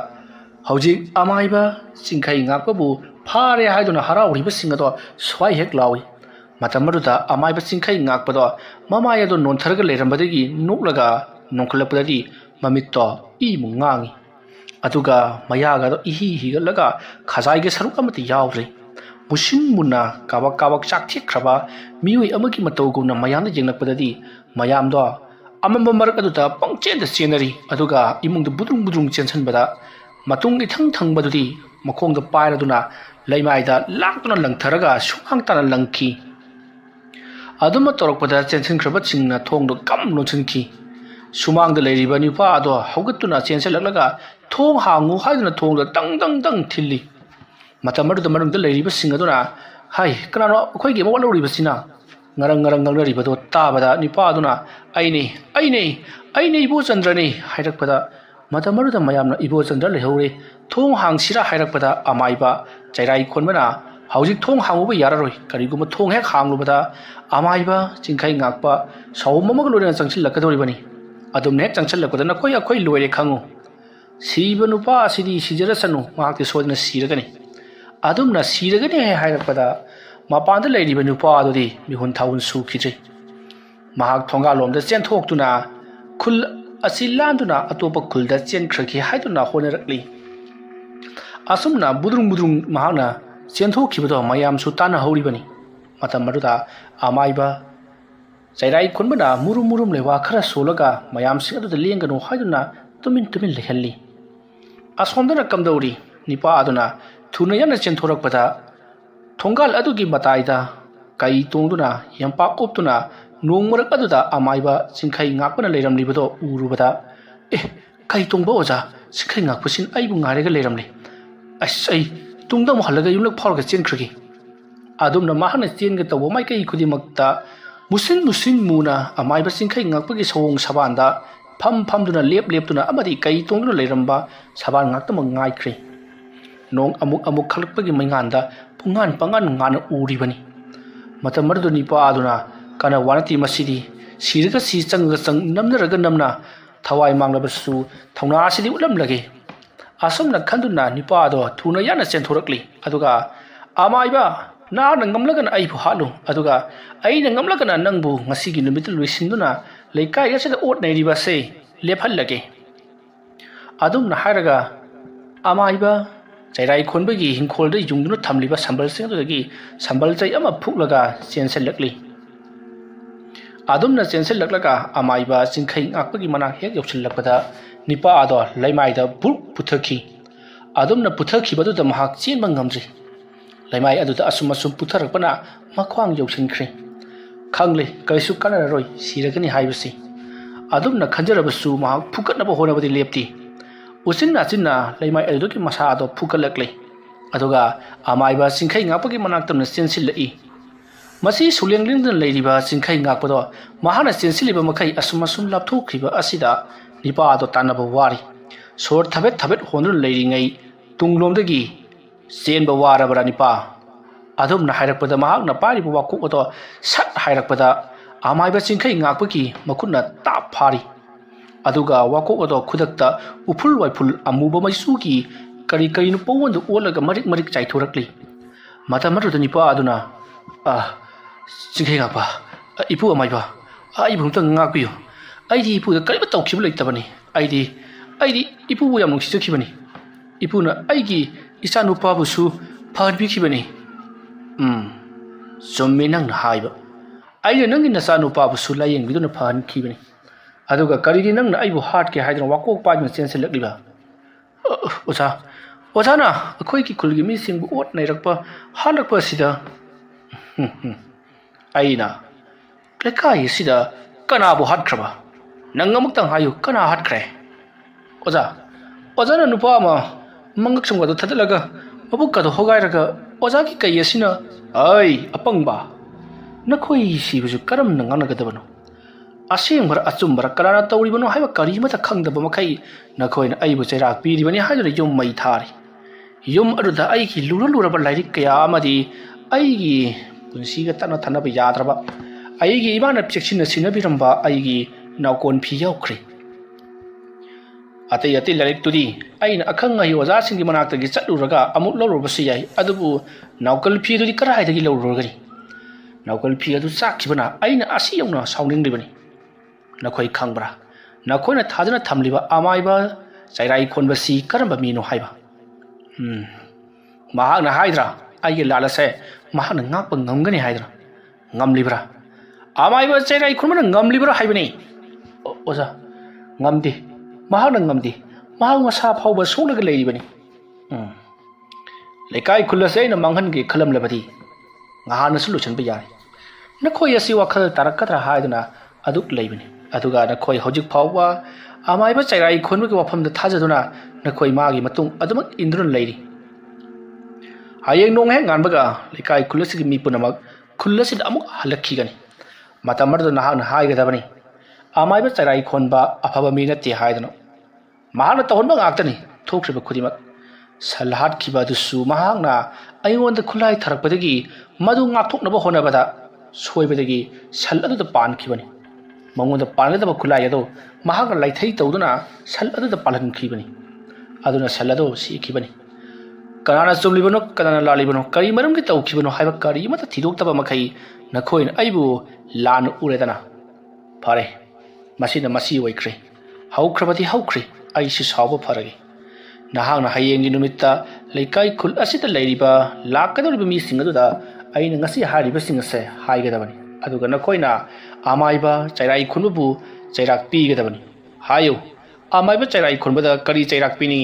हौजिक अमाइबा चिंखै ngakpabu फारे हाइदुना हराउरिबसिंग अदो स्वाइ हेक लावि मतमरुदा अमाइबा चिंखै ngakpado ममाय अदो नोनथरगा लेरमबदगी नुकलगा नोंखलपददी ममित्तो इ मुंगांगी अदुगा मयागा दो इहि हिगलगा खजाइगे सरुक अमति यावरे मुसिन मुना काबक चाकथिख्रबा मिउइ अमगी मतौगुना मयामना जेंगनपददी मयामदो अमम मरक अदुदा पंगचेंदा चेनरी अदुगा इमुंग बुद्रुंग चेंसनबदा मतुंग इथंग थंगबदुदी मखोंग पायरदुना लैमाइदा लाक्तुना लंगथरगा सुहांगताना लंगखी अदुम तोरकपदा चेंसनख्रबा चिंगना थोंगदो कम लोंसनखी सुमांगदा लैरिबा निपा अदो हौगतुना चेंसलगलगा थोंग हांगु हाइदुना थोंगदा दंग थिल्ली मतमरुदा मरुंगदा लैरिबा सिंगदुना हाय कनानो अखोइगे मवलौरिबसिना ngarang ngangnaribado tabada nipaduna aine ibo chandrani hairakpada matamaruda mayamna ibo chandra lehore thong hangsira hairakpada amaiba chairai khonbana haujik thong hanguba yararoi kariguma thong hek hanglubada amaiba chingkhai ngakpa sawmamag loina changsil lakadoribani adum nek changsil lakada na khoi loire khangu siba nupa asidi sijarasanu mahakti sodna siragani adumna siragani hairakpada मापांद लेरिबा नुपा अदुदी मिहुन थाउन सुखिजे महाक थोंगा लोमदा चेंथोक्तुना खुल असि लांदुना अतोप खुलदा चेंख्रखि हाइदुना होनरकली असुमना बुद्रुंग महाना चेंथोखिबदो मयामसु ताना हौरिबनी मतम मरुदा अमाइबा चैराई खुनबना मुरुम लेवा खरा सोलगा मयामसिंग अदुदा लेंगनो हाइदुना Tumin लेहल्ली असोमदना कमदौरी Nipah अदुना थुना याना चेंथोरकपदा थोंगाल अदुगी मताइदा कई तोंदुना यंपा कोप्तुना नोंमरक अदुदा अमाइबा चिंखै ngakpana leiramlibado urubada कई तोंबा ओजा चिंखै ngakpusin आइबु ngairega leiramle ai tungda mo halaga yumlak phorga chenkhri adumna mahana chenga tawbo mai kai khudimakta musin muna amaiba चिंखै ngakpagi sawong sabanda pham duna lep tuna amadi kai tongduna leiramba saban ngakta mangaikri nong amuk khalakpagi mainganda pungan pangan ngana uribani matamardu nipa aduna kana wanati masidi siraga si changga chang namnaraga namna thawai manglabasu thawna asidi ulam lage asomna khanduna nipa ado thuna yana chenthorakli aduga amaiba na ngamlagana ai bu halu aduga ai ngamlagana nangbu ngasigi numit luisinduna leikai asida ot nairiba se lephallage adumna haraga amaiba चैराई खोनबगी हिंखोलद युंगदुना थमलिबा संबल सिंगदगी संबल चै अमा फुकलगा चेंसलकली आदुमना चेंसलकलगा अमाइबा चिंखै ngakpagi mana hek yauchilakpada nipa ado laimaida buk puthaki आदुमना पुथखिबदु द महक चेनबा ngamjri laimai adu da asum putharakpana makhwang yauchinkhri khangli kaisu kanaroi siragani haibasi आदुमना खंजरबसु महक फुकटनबा होनबदि lepti उसिन नाचिना लैमाई अदुकी मसा अदो फुकलकले अदुगा अमाइबा चिंखै ngakpagi manaktamna chensilai मसी सुलेंगलिंग लैरिबा चिंखै ngakpado महाना चेंसिलिबा मखै असुम लापथोखिबा असिदा निपा अदो तानबा वारी सोर थबेत होनरु लैरिङै तुंगलोमदगी चेनबा वारबरा निपा अदुमना हाइरकपदा महाकना पारिबा वाकु अदो सट हाइरकपदा अमाइबा चिंखै ngakpagi मखुना ताप फारी अदुगा वाको अदो खुदक्ता उफुल वाइफुल अमुबा मैसुकी kari kari nu pawon du olaga marik marik chai thorakli mata maru da nipa aduna chingkhei ngak pa ipu amai ba ibu tang ngak piyo ai di ipu da kari ba tawkhib lai tabani ai di ipu bu yam nung si khibani ipu na ai gi isa nu pa bu su phan bi khibani zomme nang na haiba ai ne nang na sa nu pa bu su la yeng bi du na phan khibani aduga kari di nang na ai bu heart ke haidra wakok pa ju sen se lakli ba oza na akhoi ki khulgi mi sing bu ot nai rakpa halakpa sida aina lekai sida kana bu hat khraba nangam tang hayu kana hat khre oza na nupa ma mangak sum ga do thadalaga mabuk ka do hogai raga oza ki kai asina ai apang ba na khoi si bu karam nang na ga da bano asing bar achum bar kalana tawri bano haiba kari mata khang da ba makai na khoi na ai bu chairak pi ri bani haidra yum mai thari yum aruda ai ki lura ba lairik kaya amadi ai gi punsi ga tana thana ba yadra ba ai gi imana pcheksin na sina biramba ai gi naukon phi yaukri atai lairik tudi ai na akhang ai oza sing gi manak ta gi chatluraga amuk loro ba si yai adubu naukal phi dudi kara hai da gi loro gani naukal phi adu chak khibana ai na asi yauna sounding libani na khoi khangbra na khoi na thadana thamliba amai ba chairai khon ba si karamba mi no haiba mahak na haidra ai lala se mahak na ngak pa ngamgani haidra ngamlibra amai ba chairai khun na ngamlibra haibani oza ngamdi mahak na ngamdi mahak ma sa phau ba solaga leiribani lekai khulase na manghan ge khalam labadi ngahana solution ba yari na khoi asi wakhal tarakatra haiduna aduk leibani aduga na khoi hojik phawwa amai ba chairai khon ba ge wafam da thajaduna na khoi ma gi matung adumak indrun leiri hayeng nong he ngan baga lekai khulasi gi mi punamak khulasi da amuk halakhi gani matamar da na na hai ga dabani amai ba chairai khon ba afaba mi na ti haidana mahana tawon ba ngaktani thokriba khudimak salhat khiba du su mahangna aingon da khulai tharakpadagi madu ngakthoknaba honabada soibadagi sal adu da pan khibani mangon da pan da khulai ado mahanga laithai tawduna sal adu da palan khibani aduna sal ado si khibani kanana chumlibano kanana lalibano kari maram ki tawkhibano haiba kari mata thidok taba makai nakhoin aibu lan uredana phare masina masi waikre haukrabati haukre ai si sawa pharagi nahang na hayeng numita leikai khul asita leiriba lakadoriba mi singadu da aina ngasi hariba singase haigadabani aduga nakhoina amaiba chairai khunbu chairak pi gadabani hayo amaiba chairai khunbada kari chairak pini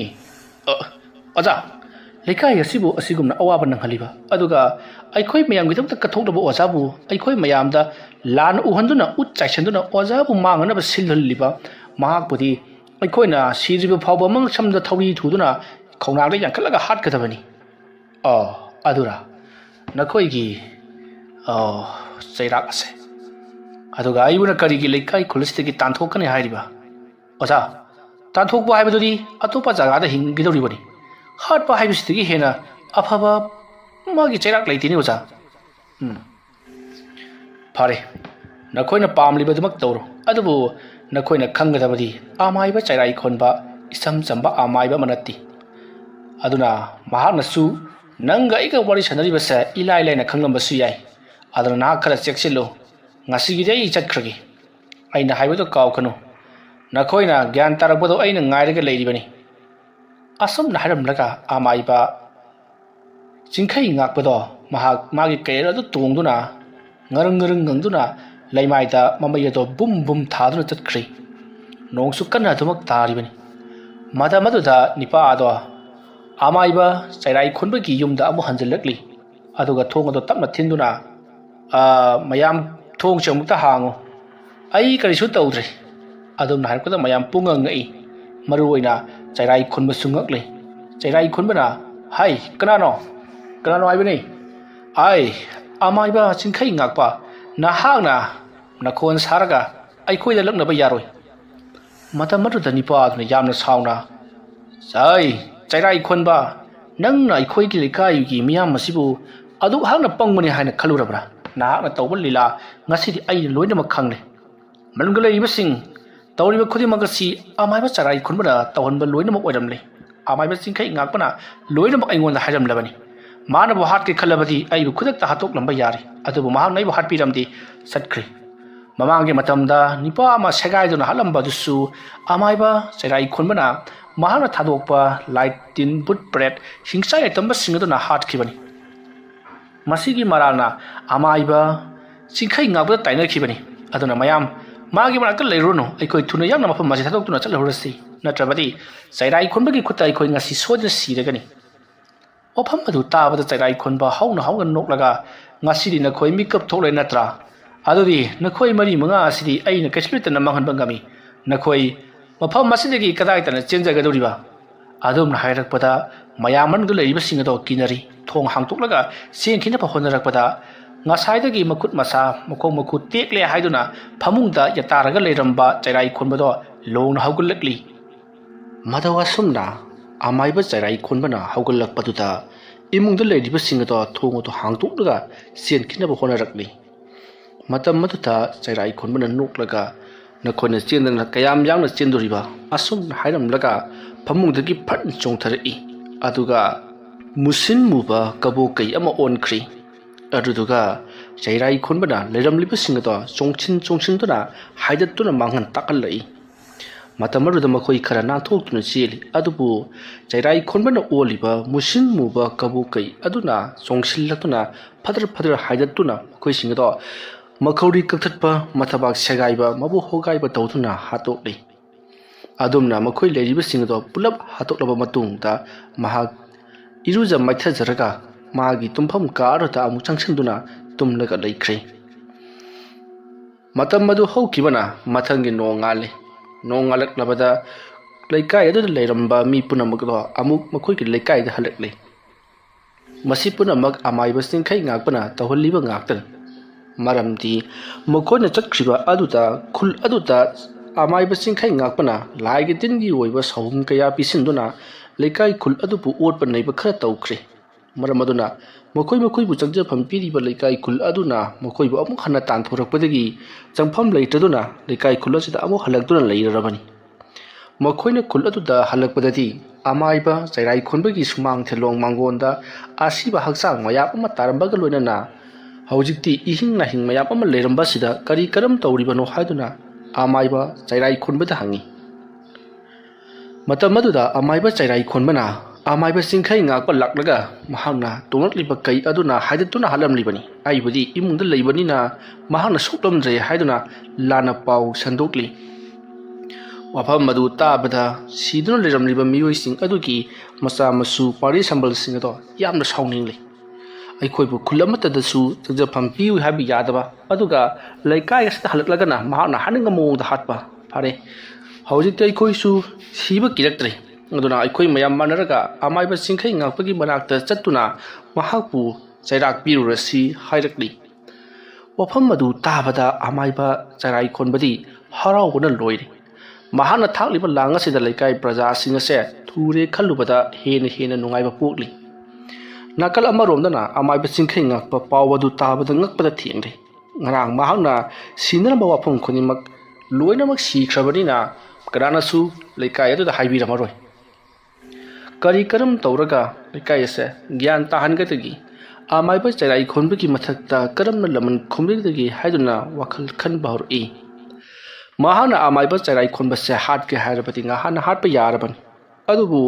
aja lekai asibu asigumna awaba nanghaliba aduga aikhoi mayam gidam ta kathokdaba ojabu aikhoi mayam da lan uhanduna ut chaisanduna ojabu mangana ba silhaliba mahakpudi aikhoi na siriba phawba mang samda thawri thuduna khonagda yankalaga hat kadabani adura nakhoi gi chairak ase aduga aibuna kari gi lekai khuliste gi tanthokani hairiba oja tanthokba haibaduri atopa jaga da hingidori bani hat pa haibistigi hena afaba magi chairak leitini oja phare nakhoina pamliba dumak tawro adubu nakhoina khanggadabadi amaiba chairai khonba isam chamba amaiba manati aduna mahakna su nanga iga wari sanari basa ilai laina khanglamba su yai aduna na khara cheksilo ngasi gi dei chatkragi aina haibado kaw kanu nakhoina gyan tarakbodo aina ngairaga leiribani asam na haram laga amaiba chingkhai ngakpado mahak magi kaira adu tongduna ngarang ngangduna laimaida mamayado bum bum thaduna chatkri nongsu kana dumak taribani maduda nipa ado amaiba chairai khunbagi yumda amu hanjalakli aduga thongado tapna thinduna mayam thong chamukta hango ai karisu tawdre adum harkada mayam punga ngai maruoina chairai khunba sungakle chairai khunbana hai kanano aibani ai amaiba chingkhai ngakpa na hangna nakhon saraga aikhoi lakna ba yaroi mata maduda nipa aduna yamna sauna sai chairai khonba nangna aikhoi gi lekai gi miyam masibu adu hangna pangmani haina khalurabra na hangna tawbal lila ngasidi ai loina makhangle malungale ibasing tawriba khudi magasi amaiba chairai khonbana tawhanba loina mak oiramle ꯑꯃꯥꯏꯕ ꯆꯤꯡꯈꯩ ꯉꯥꯛꯄꯅ ꯂꯣꯏꯅꯃꯛ ꯑꯩꯉꯣꯟꯗ ꯍꯥꯏꯔꯝꯂꯕꯅꯤ ꯃꯥꯅꯕꯨ ꯍꯥꯠꯀꯦ ꯈꯜꯂꯕꯗꯤ ꯑꯩꯕꯨ ꯈꯨꯗꯛꯇ ꯍꯥꯠꯇꯣꯛꯂꯝꯕ ꯌꯥꯔꯤ ꯑꯗꯨꯕꯨ ꯃꯍꯥꯛꯅ ꯑꯩꯕꯨ ꯍꯥꯠꯄꯤꯔꯝꯗꯦ ꯆꯠꯈ꯭ꯔꯦ ꯃꯃꯥꯡꯒꯤ ꯃꯇꯝꯗ ꯅꯤꯄꯥ ꯑꯃ ꯁꯦꯒꯥꯏꯗꯨꯅ ꯍꯥꯠꯂꯝꯕꯗꯨꯁꯨ ꯑꯃꯥꯏꯕ ꯆꯩꯔꯥꯏ ꯈꯣꯟꯕꯅ ꯃꯍꯥꯛꯅ ꯊꯥꯗꯣꯛꯄ ꯂꯥꯏ ꯇꯤꯟ ꯕꯨꯠ ꯄ꯭ꯔꯦꯠ ꯍꯤꯡꯆꯥꯏ ꯂꯩꯇꯝꯕꯁꯤꯡ ꯑꯗꯨꯅ ꯍꯥꯠꯈꯤꯕꯅꯤ ꯃꯁꯤꯒꯤ ꯃꯔꯥꯜꯅ ꯑꯃꯥꯏꯕ ꯆꯤꯡꯈꯩ ꯉꯥꯛꯄꯗ ꯇꯥꯏꯅꯈꯤꯕꯅꯤ ꯑꯗꯨꯅ ꯃꯌꯥꯝ ꯃꯥꯒꯤ ꯃꯅꯥꯛꯇ ꯂꯩꯔꯨꯔꯅꯨ ꯑꯩꯈꯣꯏ ꯊꯨꯅ ꯌꯥꯡꯅ ꯃꯐꯝ ꯑꯁꯤ ꯊꯥꯗꯣꯛꯇꯨꯅ ꯆꯠꯂꯍꯨꯔꯁꯤ ꯅꯠꯇ꯭ꯔꯕꯗꯤ ꯆꯩꯔꯥꯏ ꯈꯣꯟꯕꯒꯤ ꯈꯨꯠꯇ ꯑꯩꯈꯣꯏ ꯉꯁꯤ ꯁꯣꯏꯗꯅ ꯁꯤꯔꯒꯅꯤ ꯋꯥꯐꯝ ꯑꯗꯨ ꯇꯥꯕꯗ ꯆꯩꯔꯥꯏ ꯈꯣꯟꯕ ꯍꯧꯅ ꯍꯧꯅ ꯅꯣꯛꯂꯒ ꯉꯁꯤꯗꯤ ꯅꯈꯣꯏ ꯃꯤꯀꯞ ꯊꯣꯛꯂꯦ ꯅꯠꯇ꯭ꯔꯥ ꯑꯗꯨꯗꯤ ꯅꯈꯣꯏ ꯃꯔꯤ ꯃꯉꯥ ꯑꯁꯤꯗꯤ ꯑꯩꯅ ꯀꯩꯁꯨ ꯂꯩꯇꯅ ꯃꯥꯡꯍꯟꯕ ꯉꯝꯃꯤ ꯅꯈꯣꯏ ꯃꯐꯝ ꯑꯁꯤꯗꯒꯤ ꯀꯗꯥꯏꯗꯅ ꯆꯦꯟꯖꯒꯗꯧꯔꯤꯕ ꯑꯗꯨꯝꯅ ꯍꯥꯏꯔꯛꯄꯗ ꯃꯌꯥꯝ ꯃꯅꯨꯡꯗ ꯂꯩꯔꯤꯕꯁꯤꯡ ꯑꯗꯣ ꯀꯤꯅꯔꯤ ꯊꯣꯡ ꯍꯥꯡꯇꯣꯛꯂꯒ ꯆꯦꯟꯈꯤꯅꯕ ꯍꯣꯠꯅꯔꯛꯄꯗ ꯉꯁꯥꯏꯗꯒꯤ ꯃꯈꯨꯠ ꯃꯁꯥ ꯃꯈꯣꯡ ꯃꯈꯨꯠ ꯇꯦꯛꯂꯦ ꯍꯥꯏꯗꯨꯅ ꯐꯃꯨꯡꯗ ꯌꯥꯇꯥꯔꯒ ꯂꯩꯔꯝꯕ ꯆꯩꯔꯥꯏ ꯈꯣꯟꯕꯗꯣ ꯂꯣꯡꯅ ꯍꯧꯒꯠꯂꯛꯂꯤ ꯃꯗꯧ ꯑꯁꯨꯝꯅ ꯑꯃꯥꯏꯕ ꯆꯩꯔꯥꯏ ꯈꯣꯟꯕꯅ ꯍꯧꯒꯠꯂꯛꯄꯗꯨꯗ ꯏꯃꯨꯡꯗ ꯂꯩꯔꯤꯕꯁꯤꯡ ꯑꯗꯣ ꯊꯣꯡ ꯑꯗꯨ ꯍꯥꯡꯇꯣꯛꯂꯒ ꯆꯦꯟꯈꯤꯅꯕ ꯍꯣꯠꯅꯔꯛꯂꯤ ꯃꯇꯝ ꯑꯗꯨꯗ ꯆꯩꯔꯥꯏ ꯈꯣꯟꯕꯅ ꯅꯣꯛꯂꯒ ꯅꯈꯣꯏꯅ ꯆꯦꯟꯗꯅ ꯀꯌꯥꯝ ꯌꯥꯡꯅ ꯆꯦꯟꯗꯣꯔꯤꯕ ꯑꯁꯨꯝꯅ ꯍꯥꯏꯔꯝꯂꯒ ꯐꯃꯨꯡꯗꯒꯤ ꯐꯠ ꯆꯣꯡꯊꯔꯛꯏ ꯑꯗꯨꯒ ꯃꯨꯁꯤꯟ ꯃꯨꯕ ꯀꯕꯣꯛ ꯀꯩ ꯑꯃ ꯑꯣꯟꯈ꯭ꯔꯤ ꯑꯗꯨꯗꯨꯒ ꯆꯩꯔꯥꯏ ꯈꯣꯟꯕꯅ ꯂꯩꯔꯝꯂꯤꯕꯁꯤꯡ ꯑꯗꯣ ꯆꯣꯡꯁꯤꯟꯗꯨꯅ ꯍꯥꯏꯗꯠꯇꯨꯅ ꯃꯥꯡꯍꯟ ꯇꯥꯛꯍꯜꯂꯛꯏ ꯃꯇꯝ ꯑꯗꯨꯗ ꯃꯈꯣꯏ ꯈꯔ ꯅꯥꯟꯊꯣꯛꯇꯨꯅ ꯆꯦꯜꯂꯤ ꯑꯗꯨꯕꯨ ꯆꯩꯔꯥꯏ ꯈꯣꯟꯕꯅ ꯑꯣꯜꯂꯤꯕ ꯃꯨꯁꯤꯟ ꯃꯨꯕ ꯀꯕꯣꯛ ꯀꯩ ꯑꯗꯨꯅ ꯆꯣꯡꯁꯤꯜꯂꯛꯇꯨꯅ ꯐꯗ꯭ꯔ ꯍꯥꯏꯗꯠꯇꯨꯅ ꯃꯈꯣꯏꯁꯤꯡ ꯑꯗꯣ ꯃꯈꯧꯔꯤ ꯀꯛꯊꯠꯄ ꯃꯊꯕꯥꯛ ꯁꯦꯒꯥꯏꯕ ꯃꯕꯨꯛ ꯍꯣꯒꯥꯏꯕ ꯇꯧꯗꯨꯅ ꯍꯥꯠꯇꯣꯛꯂꯤ ꯑꯗꯨꯝꯅ ꯃꯈꯣꯏ ꯂꯩꯔꯤꯕꯁꯤꯡ ꯑꯗꯣ ꯄꯨꯂꯞ ꯍꯥꯠꯇꯣꯛꯂꯕ ꯃꯇꯨꯡꯗ ꯃꯍꯥꯛ ꯏꯔꯨꯖ ꯃꯥꯏꯊꯖꯔꯒ ꯃꯥꯒꯤ ꯇꯨꯝꯐꯝ ꯀꯥ ꯑꯗꯨꯗ ꯑꯃꯨꯛ ꯆꯪꯁꯤꯟꯗꯨꯅ ꯇꯨꯝꯂꯒ ꯂꯩꯈ꯭ꯔꯦ ꯃꯇꯝ ꯑꯗꯨ ꯍꯧꯈꯤꯕꯅ ꯃꯊꯪꯒꯤ ꯅꯣꯡ ꯉꯥꯜꯂꯤ ꯅꯣꯡ ꯉꯥꯜꯂꯛꯂꯕꯗ ꯂꯩꯀꯥꯏ ꯑꯗꯨꯗ ꯂꯩꯔꯝꯕ ꯃꯤ ꯄꯨꯝꯅꯃꯛꯗꯣ ꯑꯃꯨꯛ ꯃꯈꯣꯏꯒꯤ ꯂꯩꯀꯥꯏꯗ ꯍꯜꯂꯛꯂꯤ ꯃꯁꯤ ꯄꯨꯝꯅꯃꯛ ꯑꯃꯥꯏꯕ ꯆꯤꯡꯈꯩ ꯉꯥꯛꯄꯅ ꯇꯧꯍꯜꯂꯤꯕ ꯉꯥꯛꯇꯅꯤ ꯃꯔꯝꯗꯤ ꯃꯈꯣꯏꯅ ꯆꯠꯈ꯭ꯔꯤꯕ ꯑꯗꯨꯗ ꯈꯨꯜ ꯑꯗꯨꯗ ꯑꯃꯥꯏꯕ ꯆꯤꯡꯈꯩ ꯉꯥꯛꯄꯅ ꯂꯥꯏꯒꯤ ꯇꯤꯟꯒꯤ ꯑꯣꯏꯕ ꯁꯥꯎꯍꯨꯝ ꯀꯌꯥ ꯄꯤꯁꯤꯟꯗꯨꯅ ꯂꯩꯀꯥꯏ ꯈꯨꯜ ꯑꯗꯨꯕꯨ ꯑꯣꯠꯄ ꯅꯩꯕ ꯈꯔ ꯇꯧꯈ꯭ꯔꯦ ꯃꯔꯝ ꯑꯗꯨꯅ ꯃꯈꯣꯏꯕꯨ ꯆꯪꯖꯐꯝ ꯄꯤꯔꯤꯕ ꯂꯩꯀꯥꯏ ꯈꯨꯜ ꯑꯗꯨꯅ ꯃꯈꯣꯏꯕꯨ ꯑꯃꯨꯛ ꯍꯟꯅ ꯇꯥꯟꯊꯣꯔꯛꯄꯗꯒꯤ ꯆꯪꯐꯝ ꯂꯩꯇꯗꯨꯅ ꯂꯩꯀꯥꯏ ꯈꯨꯜ ꯑꯁꯤꯗ ꯑꯃꯨꯛ ꯍꯜꯂꯛꯇꯨꯅ ꯂꯩꯔꯔꯕꯅꯤ ꯃꯈꯣꯏꯅ ꯈꯨꯜ ꯑꯗꯨꯗ ꯍꯜꯂꯛꯄꯗꯗꯤ ꯑꯃꯥꯏꯕ ꯆꯩꯔꯥꯏ ꯈꯣꯟꯕꯒꯤ ꯁꯨꯃꯥꯡ ꯊꯦꯂꯣꯡ ꯃꯥꯡꯒꯣꯟꯗ ꯑꯁꯤꯕ ꯍꯛꯆꯥꯡ ꯃꯌꯥꯝ ꯑꯃ ꯇꯥꯔꯝꯕꯒ ꯂꯣꯏꯅꯅ ꯍꯧꯖꯤꯛꯇꯤꯏꯍꯤꯡ ꯅꯥꯍꯤꯡ ꯃꯌꯥꯝ ꯑꯃ ꯂꯩꯔꯝꯕꯁꯤꯗ ꯀꯔꯝ ꯇꯧꯔꯤꯕꯅꯣ ꯍꯥꯏꯗꯨꯅ ꯑꯃꯥꯏꯕ ꯆꯩꯔꯥꯏ ꯈꯣꯟꯕꯗ ꯍꯪꯉꯤ ꯃꯇꯝ ꯑꯗꯨꯗ ꯑꯃꯥꯏꯕ ꯆꯩꯔꯥꯏ ꯈꯣꯟꯕꯅ ꯑꯃꯥꯏꯕ ꯆꯤꯡꯈꯩ ꯉꯥꯛꯄ ꯂꯥꯛꯂꯒ ꯃꯍꯥꯛꯅ ꯇꯣꯡꯂꯛꯂꯤꯕ ꯀꯩ ꯑꯗꯨꯅ ꯍꯥꯏꯗꯠꯇꯨꯅ ꯍꯥꯠꯂꯝꯂꯤꯕꯅꯤ ꯑꯩꯕꯨꯗꯤ ꯏꯃꯨꯡꯗ ꯂꯩꯕꯅꯤꯅ ꯃꯍꯥꯛꯅ ꯁꯣꯛꯂꯝꯗ꯭ꯔꯦ ꯍꯥꯏꯗꯨꯅ ꯂꯥꯟꯅ ꯄꯥꯎ ꯁꯟꯗꯣꯛꯂꯤ ꯋꯥꯐꯝ ꯑꯗꯨ ꯇꯥꯕꯗ ꯁꯤꯗꯨꯅ ꯂꯩꯔꯝꯂꯤꯕ ꯃꯤꯑꯣꯏꯁꯤꯡ ꯑꯗꯨꯒꯤ ꯃꯆꯥ ꯃꯁꯨ ꯄꯥꯔꯤ ꯁꯝꯕꯜꯁꯤꯡ ꯑꯗꯣ ꯌꯥꯝꯅ ꯁꯥꯎꯅꯤꯡꯂꯤ ꯑꯩꯈꯣꯏꯕꯨ ꯈꯨꯜ ꯑꯃꯠꯇꯗꯁꯨ ꯆꯪꯖꯐꯝ ꯄꯤꯌꯨ ꯍꯥꯏꯕ ꯌꯥꯗꯕ ꯑꯗꯨꯒ ꯂꯩꯀꯥꯏ ꯑꯁꯤꯗ ꯍꯜꯂꯛꯂꯒꯅ ꯃꯍꯥꯛꯅ ꯍꯥꯠꯅꯤꯡꯕ ꯃꯑꯣꯡꯗ ꯍꯥꯠꯄ ꯐꯔꯦ ꯍꯧꯖꯤꯛꯇꯤ ꯑꯩꯈꯣꯏꯁꯨ ꯁꯤꯕ ꯀꯤꯔꯛꯇ꯭ꯔꯦ ꯑꯗꯨꯅ ꯑꯩꯈꯣꯏ ꯃꯌꯥꯝ ꯃꯥꯟꯅꯔꯒ ꯑꯃꯥꯏꯕ ꯆꯤꯡꯈꯩ ꯉꯥꯛꯄꯒꯤ ꯃꯅꯥꯛꯇ ꯆꯠꯇꯨꯅ ꯃꯍꯥꯛꯄꯨ ꯆꯩꯔꯥꯛ ꯄꯤꯔꯨꯔꯁꯤ ꯍꯥꯏꯔꯛꯂꯤ ꯋꯥꯐꯝ ꯑꯗꯨ ꯇꯥꯕꯗ ꯑꯃꯥꯏꯕ ꯆꯩꯔꯥꯏ ꯈꯣꯟꯕꯗꯤ ꯍꯔꯥꯎꯕꯅ ꯂꯣꯏꯔꯦ ꯃꯍꯥꯛꯅ ꯊꯥꯛꯂꯤꯕ ꯂꯥꯡ ꯑꯁꯤꯗ ꯂꯩꯀꯥꯏ ꯄ꯭ꯔꯖꯥꯁꯤꯡ ꯑꯁꯦ ꯊꯨꯔꯦ ꯈꯜꯂꯨꯕꯗ ꯍꯦꯟꯅ ꯅꯨꯡꯉꯥꯏꯕ ꯄꯣꯛꯂꯤ ꯅꯥꯀꯜ ꯑꯃꯔꯣꯝꯗꯅ ꯑꯃꯥꯏꯕ ꯆꯤꯡꯈꯩ ꯉꯥꯛꯄ ꯄꯥꯎ ꯑꯗꯨ ꯇꯥꯕꯗ ꯉꯛꯄꯗ ꯊꯦꯡꯂꯤ ꯉꯔꯥꯡ ꯃꯍꯥꯛꯅ ꯁꯤꯅꯔꯝꯕ ꯋꯥꯐꯝ ꯈꯨꯗꯤꯡꯃꯛ ꯂꯣꯏꯅꯃꯛ ꯁꯤꯈ꯭ꯔꯕꯅꯤꯅ ꯀꯅꯥꯅꯁꯨ ꯂꯩꯀꯥꯏ ꯑꯗꯨꯗ ꯍꯥꯏꯕꯤꯔꯝꯃꯔꯣꯏ ꯀꯔꯝ ꯇꯧꯔꯒ ꯂꯩꯀꯥꯏ ꯑꯁꯦ ꯒ꯭ꯌꯥꯟ ꯇꯥꯍꯟꯒꯗꯒꯦ ꯑꯃꯥꯏꯕ ꯆꯩꯔꯥꯏ ꯈꯣꯟꯕꯒꯤ ꯃꯊꯛꯇ ꯀꯔꯝꯅ ꯂꯃꯟ ꯈꯨꯝꯒꯗꯒꯦ ꯍꯥꯏꯗꯨꯅ ꯋꯥꯈꯜ ꯈꯟꯕ ꯍꯧꯔꯛꯏ ꯃꯍꯥꯛꯅ ꯑꯃꯥꯏꯕ ꯆꯩꯔꯥꯏ ꯈꯣꯟꯕꯁꯦ ꯍꯥꯠꯀꯦ ꯍꯥꯏꯔꯕꯗꯤ ꯉꯍꯥꯟꯅ ꯍꯥꯠꯄ ꯌꯥꯔꯕꯅꯤ ꯑꯗꯨꯕꯨ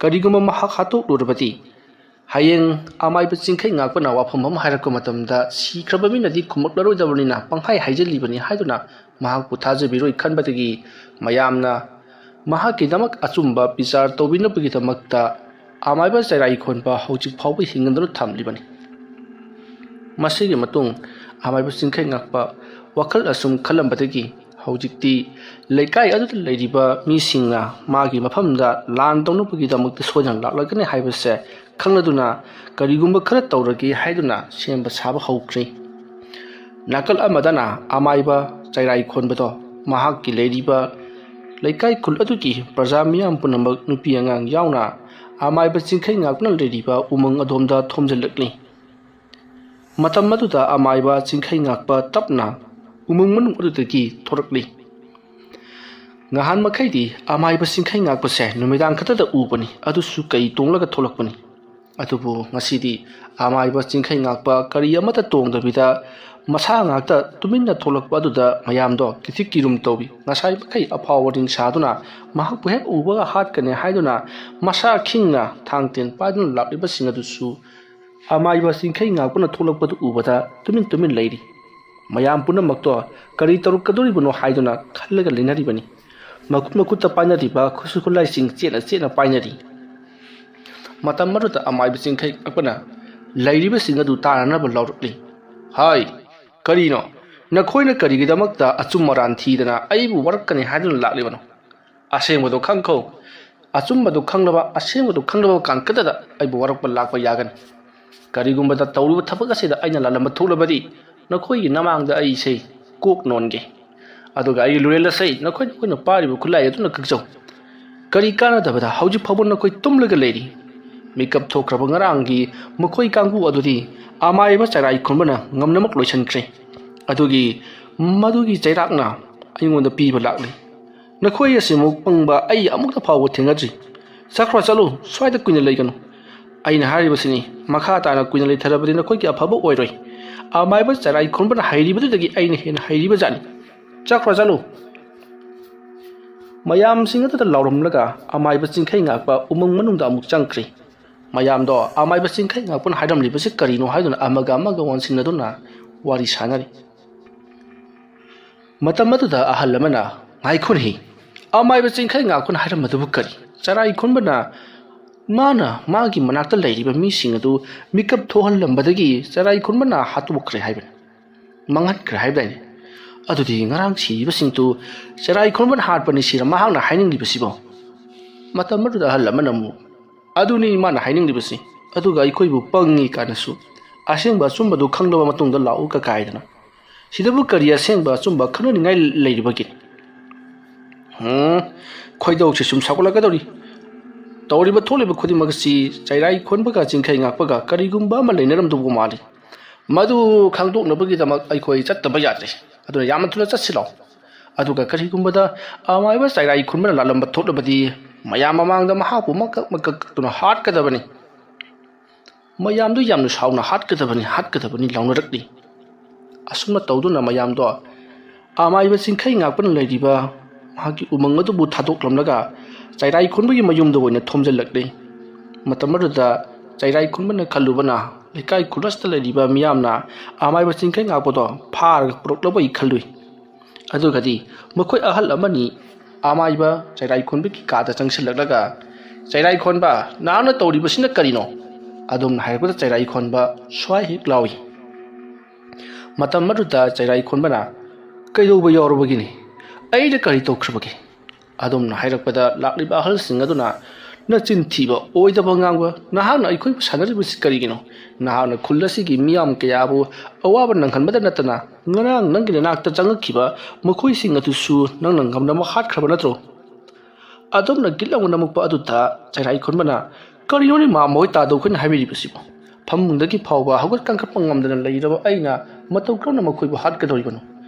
ꯀꯔꯤꯒꯨꯝꯕ ꯃꯍꯥꯛ ꯍꯥꯠꯇꯣꯛꯂꯨꯔꯕꯗꯤ ꯍꯌꯦꯡ ꯑꯃꯥꯏꯕ ꯆꯤꯡꯈꯩ ꯉꯥꯛꯄꯅ ꯋꯥꯐꯝ ꯑꯃ ꯍꯥꯏꯔꯛꯄ ꯃꯇꯝꯗ ꯁꯤꯈ꯭ꯔꯕ ꯃꯤꯅꯗꯤ ꯈꯨꯝꯃꯛꯂꯔꯣꯏꯗꯕꯅꯤꯅ ꯄꯪꯍꯥꯏ ꯍꯥꯏꯖꯤꯜꯂꯤꯕꯅꯤ ꯍꯥꯏꯗꯨꯅ ꯃꯍꯥꯛꯄꯨ ꯊꯥꯖꯕꯤꯔꯣꯏ ꯈꯟꯕꯗꯒꯤ ꯃꯌꯥꯝꯅ ꯃꯍꯥꯛꯀꯤꯗꯃꯛ ꯑꯆꯨꯝꯕ ꯕꯤꯆꯥꯔ ꯇꯧꯕꯤꯅꯕꯒꯤꯗꯃꯛꯇ ꯑꯃꯥꯏꯕ ꯆꯩꯔꯥꯏ ꯈꯣꯟꯕ ꯍꯧꯖꯤꯛ ꯐꯥꯎꯕ ꯍꯤꯡꯗꯨꯅ ꯊꯝꯂꯤꯕꯅꯤ ꯃꯁꯤꯒꯤ ꯃꯇꯨꯡ ꯑꯃꯥꯏꯕ ꯆꯤꯡꯈꯩ ꯉꯥꯛꯄ ꯋꯥꯈꯜ ꯑꯁꯨꯝ ꯈꯜꯂꯝꯕꯗꯒꯤ ꯍꯧꯖꯤꯛꯇꯤ ꯂꯩꯀꯥꯏ ꯑꯗꯨꯗ ꯂꯩꯔꯤꯕ ꯃꯤꯁꯤꯡꯅ ꯃꯥꯒꯤ ꯃꯐꯝꯗ ꯂꯥꯟ ꯇꯧꯅꯕꯒꯤꯗꯃꯛꯇ ꯁꯣꯏꯗꯅ ꯂꯥꯛꯂꯒꯅꯤ ꯍꯥꯏꯕꯁꯦ ꯈꯪꯂꯗꯨꯅ ꯀꯔꯤꯒꯨꯝꯕ ꯈꯔ ꯇꯧꯔꯒꯦ ꯍꯥꯏꯗꯨꯅ ꯁꯦꯝꯕ ꯁꯥꯕ ꯍꯧꯈ꯭ꯔꯦ ꯅꯥꯀꯜ ꯑꯃꯗꯅ ꯑꯃꯥꯏꯕ ꯆꯩꯔꯥꯏ ꯈꯣꯟꯕꯗꯣ ꯃꯍꯥꯛꯀꯤ ꯂꯩꯔꯤꯕ ꯂꯩꯀꯥꯏ ꯈꯨꯜ ꯑꯗꯨꯒꯤ ꯄ꯭ꯔꯖꯥ ꯃꯤꯌꯥꯝ ꯄꯨꯝꯅꯃꯛ ꯅꯨꯄꯤ ꯑꯉꯥꯡ ꯌꯥꯎꯅ ꯑꯃꯥꯏꯕ ꯆꯤꯡꯈꯩ ꯉꯥꯛꯄꯅ ꯂꯩꯔꯤꯕ ꯎꯃꯪ ꯑꯗꯣꯝꯗ ꯊꯣꯝꯖꯤꯜꯂꯛꯂꯤ ꯃꯇꯝ ꯑꯗꯨꯗ ꯑꯃꯥꯏꯕ ꯆꯤꯡꯈꯩ ꯉꯥꯛꯄ ꯇꯞꯅ ꯎꯃꯪ ꯃꯅꯨꯡ ꯑꯗꯨꯗꯒꯤ ꯊꯣꯔꯛꯂꯤ ngahan makhaidi amai ba singkhai ngak pa se numidang khata da ubani adu su kai tonglaga tholakpani adubu ngasidi amai ba singkhai ngak pa kari amata tong da bida masa ngak ta tuminna tholakpa adu da mayam do kithik kirum tobi ngasai kai aphawarding saduna mahak bu hek uba hat kane haiduna masa khingna thangten padun lakiba singadu su amai ba singkhai ngak pa na tholakpa du ubada tumin leiri mayam punamak to kari taruk kaduri buno haiduna khallaga linari bani makut ta painari ba khusu khulai sing chena painari matam maruta amai ba singkhai akpana lairi ba singadu tarana ba lawrukli hai karino nakhoina kari gidamakta achum maran thidana aibu warakani hadun laklibano asengbodo khangkho achumbodo khanglaba asengbodo khanglaba kankada aibu warakpa lakpa yagan karigumbada tawru thabak asida aina lalamba thulabadi nakhoi namangda ai sei kok nonge aduga ai lurela sei nakhoi koina paribu khulai aduna kakjau kari kana dabada hauji phawon nakoi tumlaga leiri makeup thokraba ngarangi makhoi kangbu adudi amai ba charai khunbana ngamnamak loisankre adugi madugi chairakna aingonda piba lakli nakhoi asimu pangba ai amukta phawo thengadri sakra chalu swaida kuina leiganu aina haribasini makha tana kuina le tharabadi nakhoi ki aphaba oiroi amai ba charai khunbana hairibadu dagi aina hena hairiba jani sakra chalu mayam singata da lauramlaga amai ba singkhai ngakpa umang manungda amuk changkri mayam do amai ba singkhai ngakpon haidam libasi karino haiduna amaga wansinaduna wari sanari matamadu da ahalamana ngaikhun hi amai ba singkhai ngakpon haidam madubu kari charai khunbana mana magi manakta leiriba mi singadu mikap thohal lambadagi charai khunbana hatubukre haiban mangan kre haibani adudi ngarang si basingtu charai khunban hatpani sira mahangna haining libasibo matamadu da ahalamana mu aduni mana haining libasi aduga ikhoibu pangi kanasu asengba chumbadu khanglaba matungda lau ka kaidana sidabu kariya sengba chumba khanani ngai leiribagi khoidau se sum sakula gadori tawriba tholiba khudi magasi chairai khonbaga jingkhai ngakpaga karigumba ma leinaram dubu mali madu khangdok nabagi damak aikhoi chattaba yatre aduna yam thula chatsilo aduga karigumbada amaiba chairai khunbana lalamba tholabadi mayam mamangda mahapu makak tuna hat kadabani mayamdu yamnu sauna hat kadabani launarikli asumna tawduna mayamdo amaiba singkhai ngakpan leiriba mahaki umang adu bu thadoklamlaga chairai khunbagi mayumda oina thomjalakli matamaruda chairai khunbana khalubana lekai khulasta leiriba miyamna amaiba singkhai ngakpodo phar prokloboi khalui adugadi makhoi ahal amani amaiba chairai khunbagi kada changsilaklaga chairai khonba naana tawribasina karino adum haibada chairai khonba swai hek lawi matamaruda chairai khonbana kaidoba yorobagini aida kari tokhrabagi adum hairakpada lakliba ahal singaduna na chinthiba oidaba ngangba nahana ikoi sanaribasi karigino nahana khullasi miyam kayabu awaba nanghanbada natana ngarang nangina nakta changakhiba makhoi singatusu nang nangamna ma hat khraba natro adumna gilamu namukpa aduta chairai khonbana karinoni ma moi ta do khun habiribasibo phamungdagi phawba hagot kangkap ngamdana leiraba aina matau krona makhoi hat kadoribano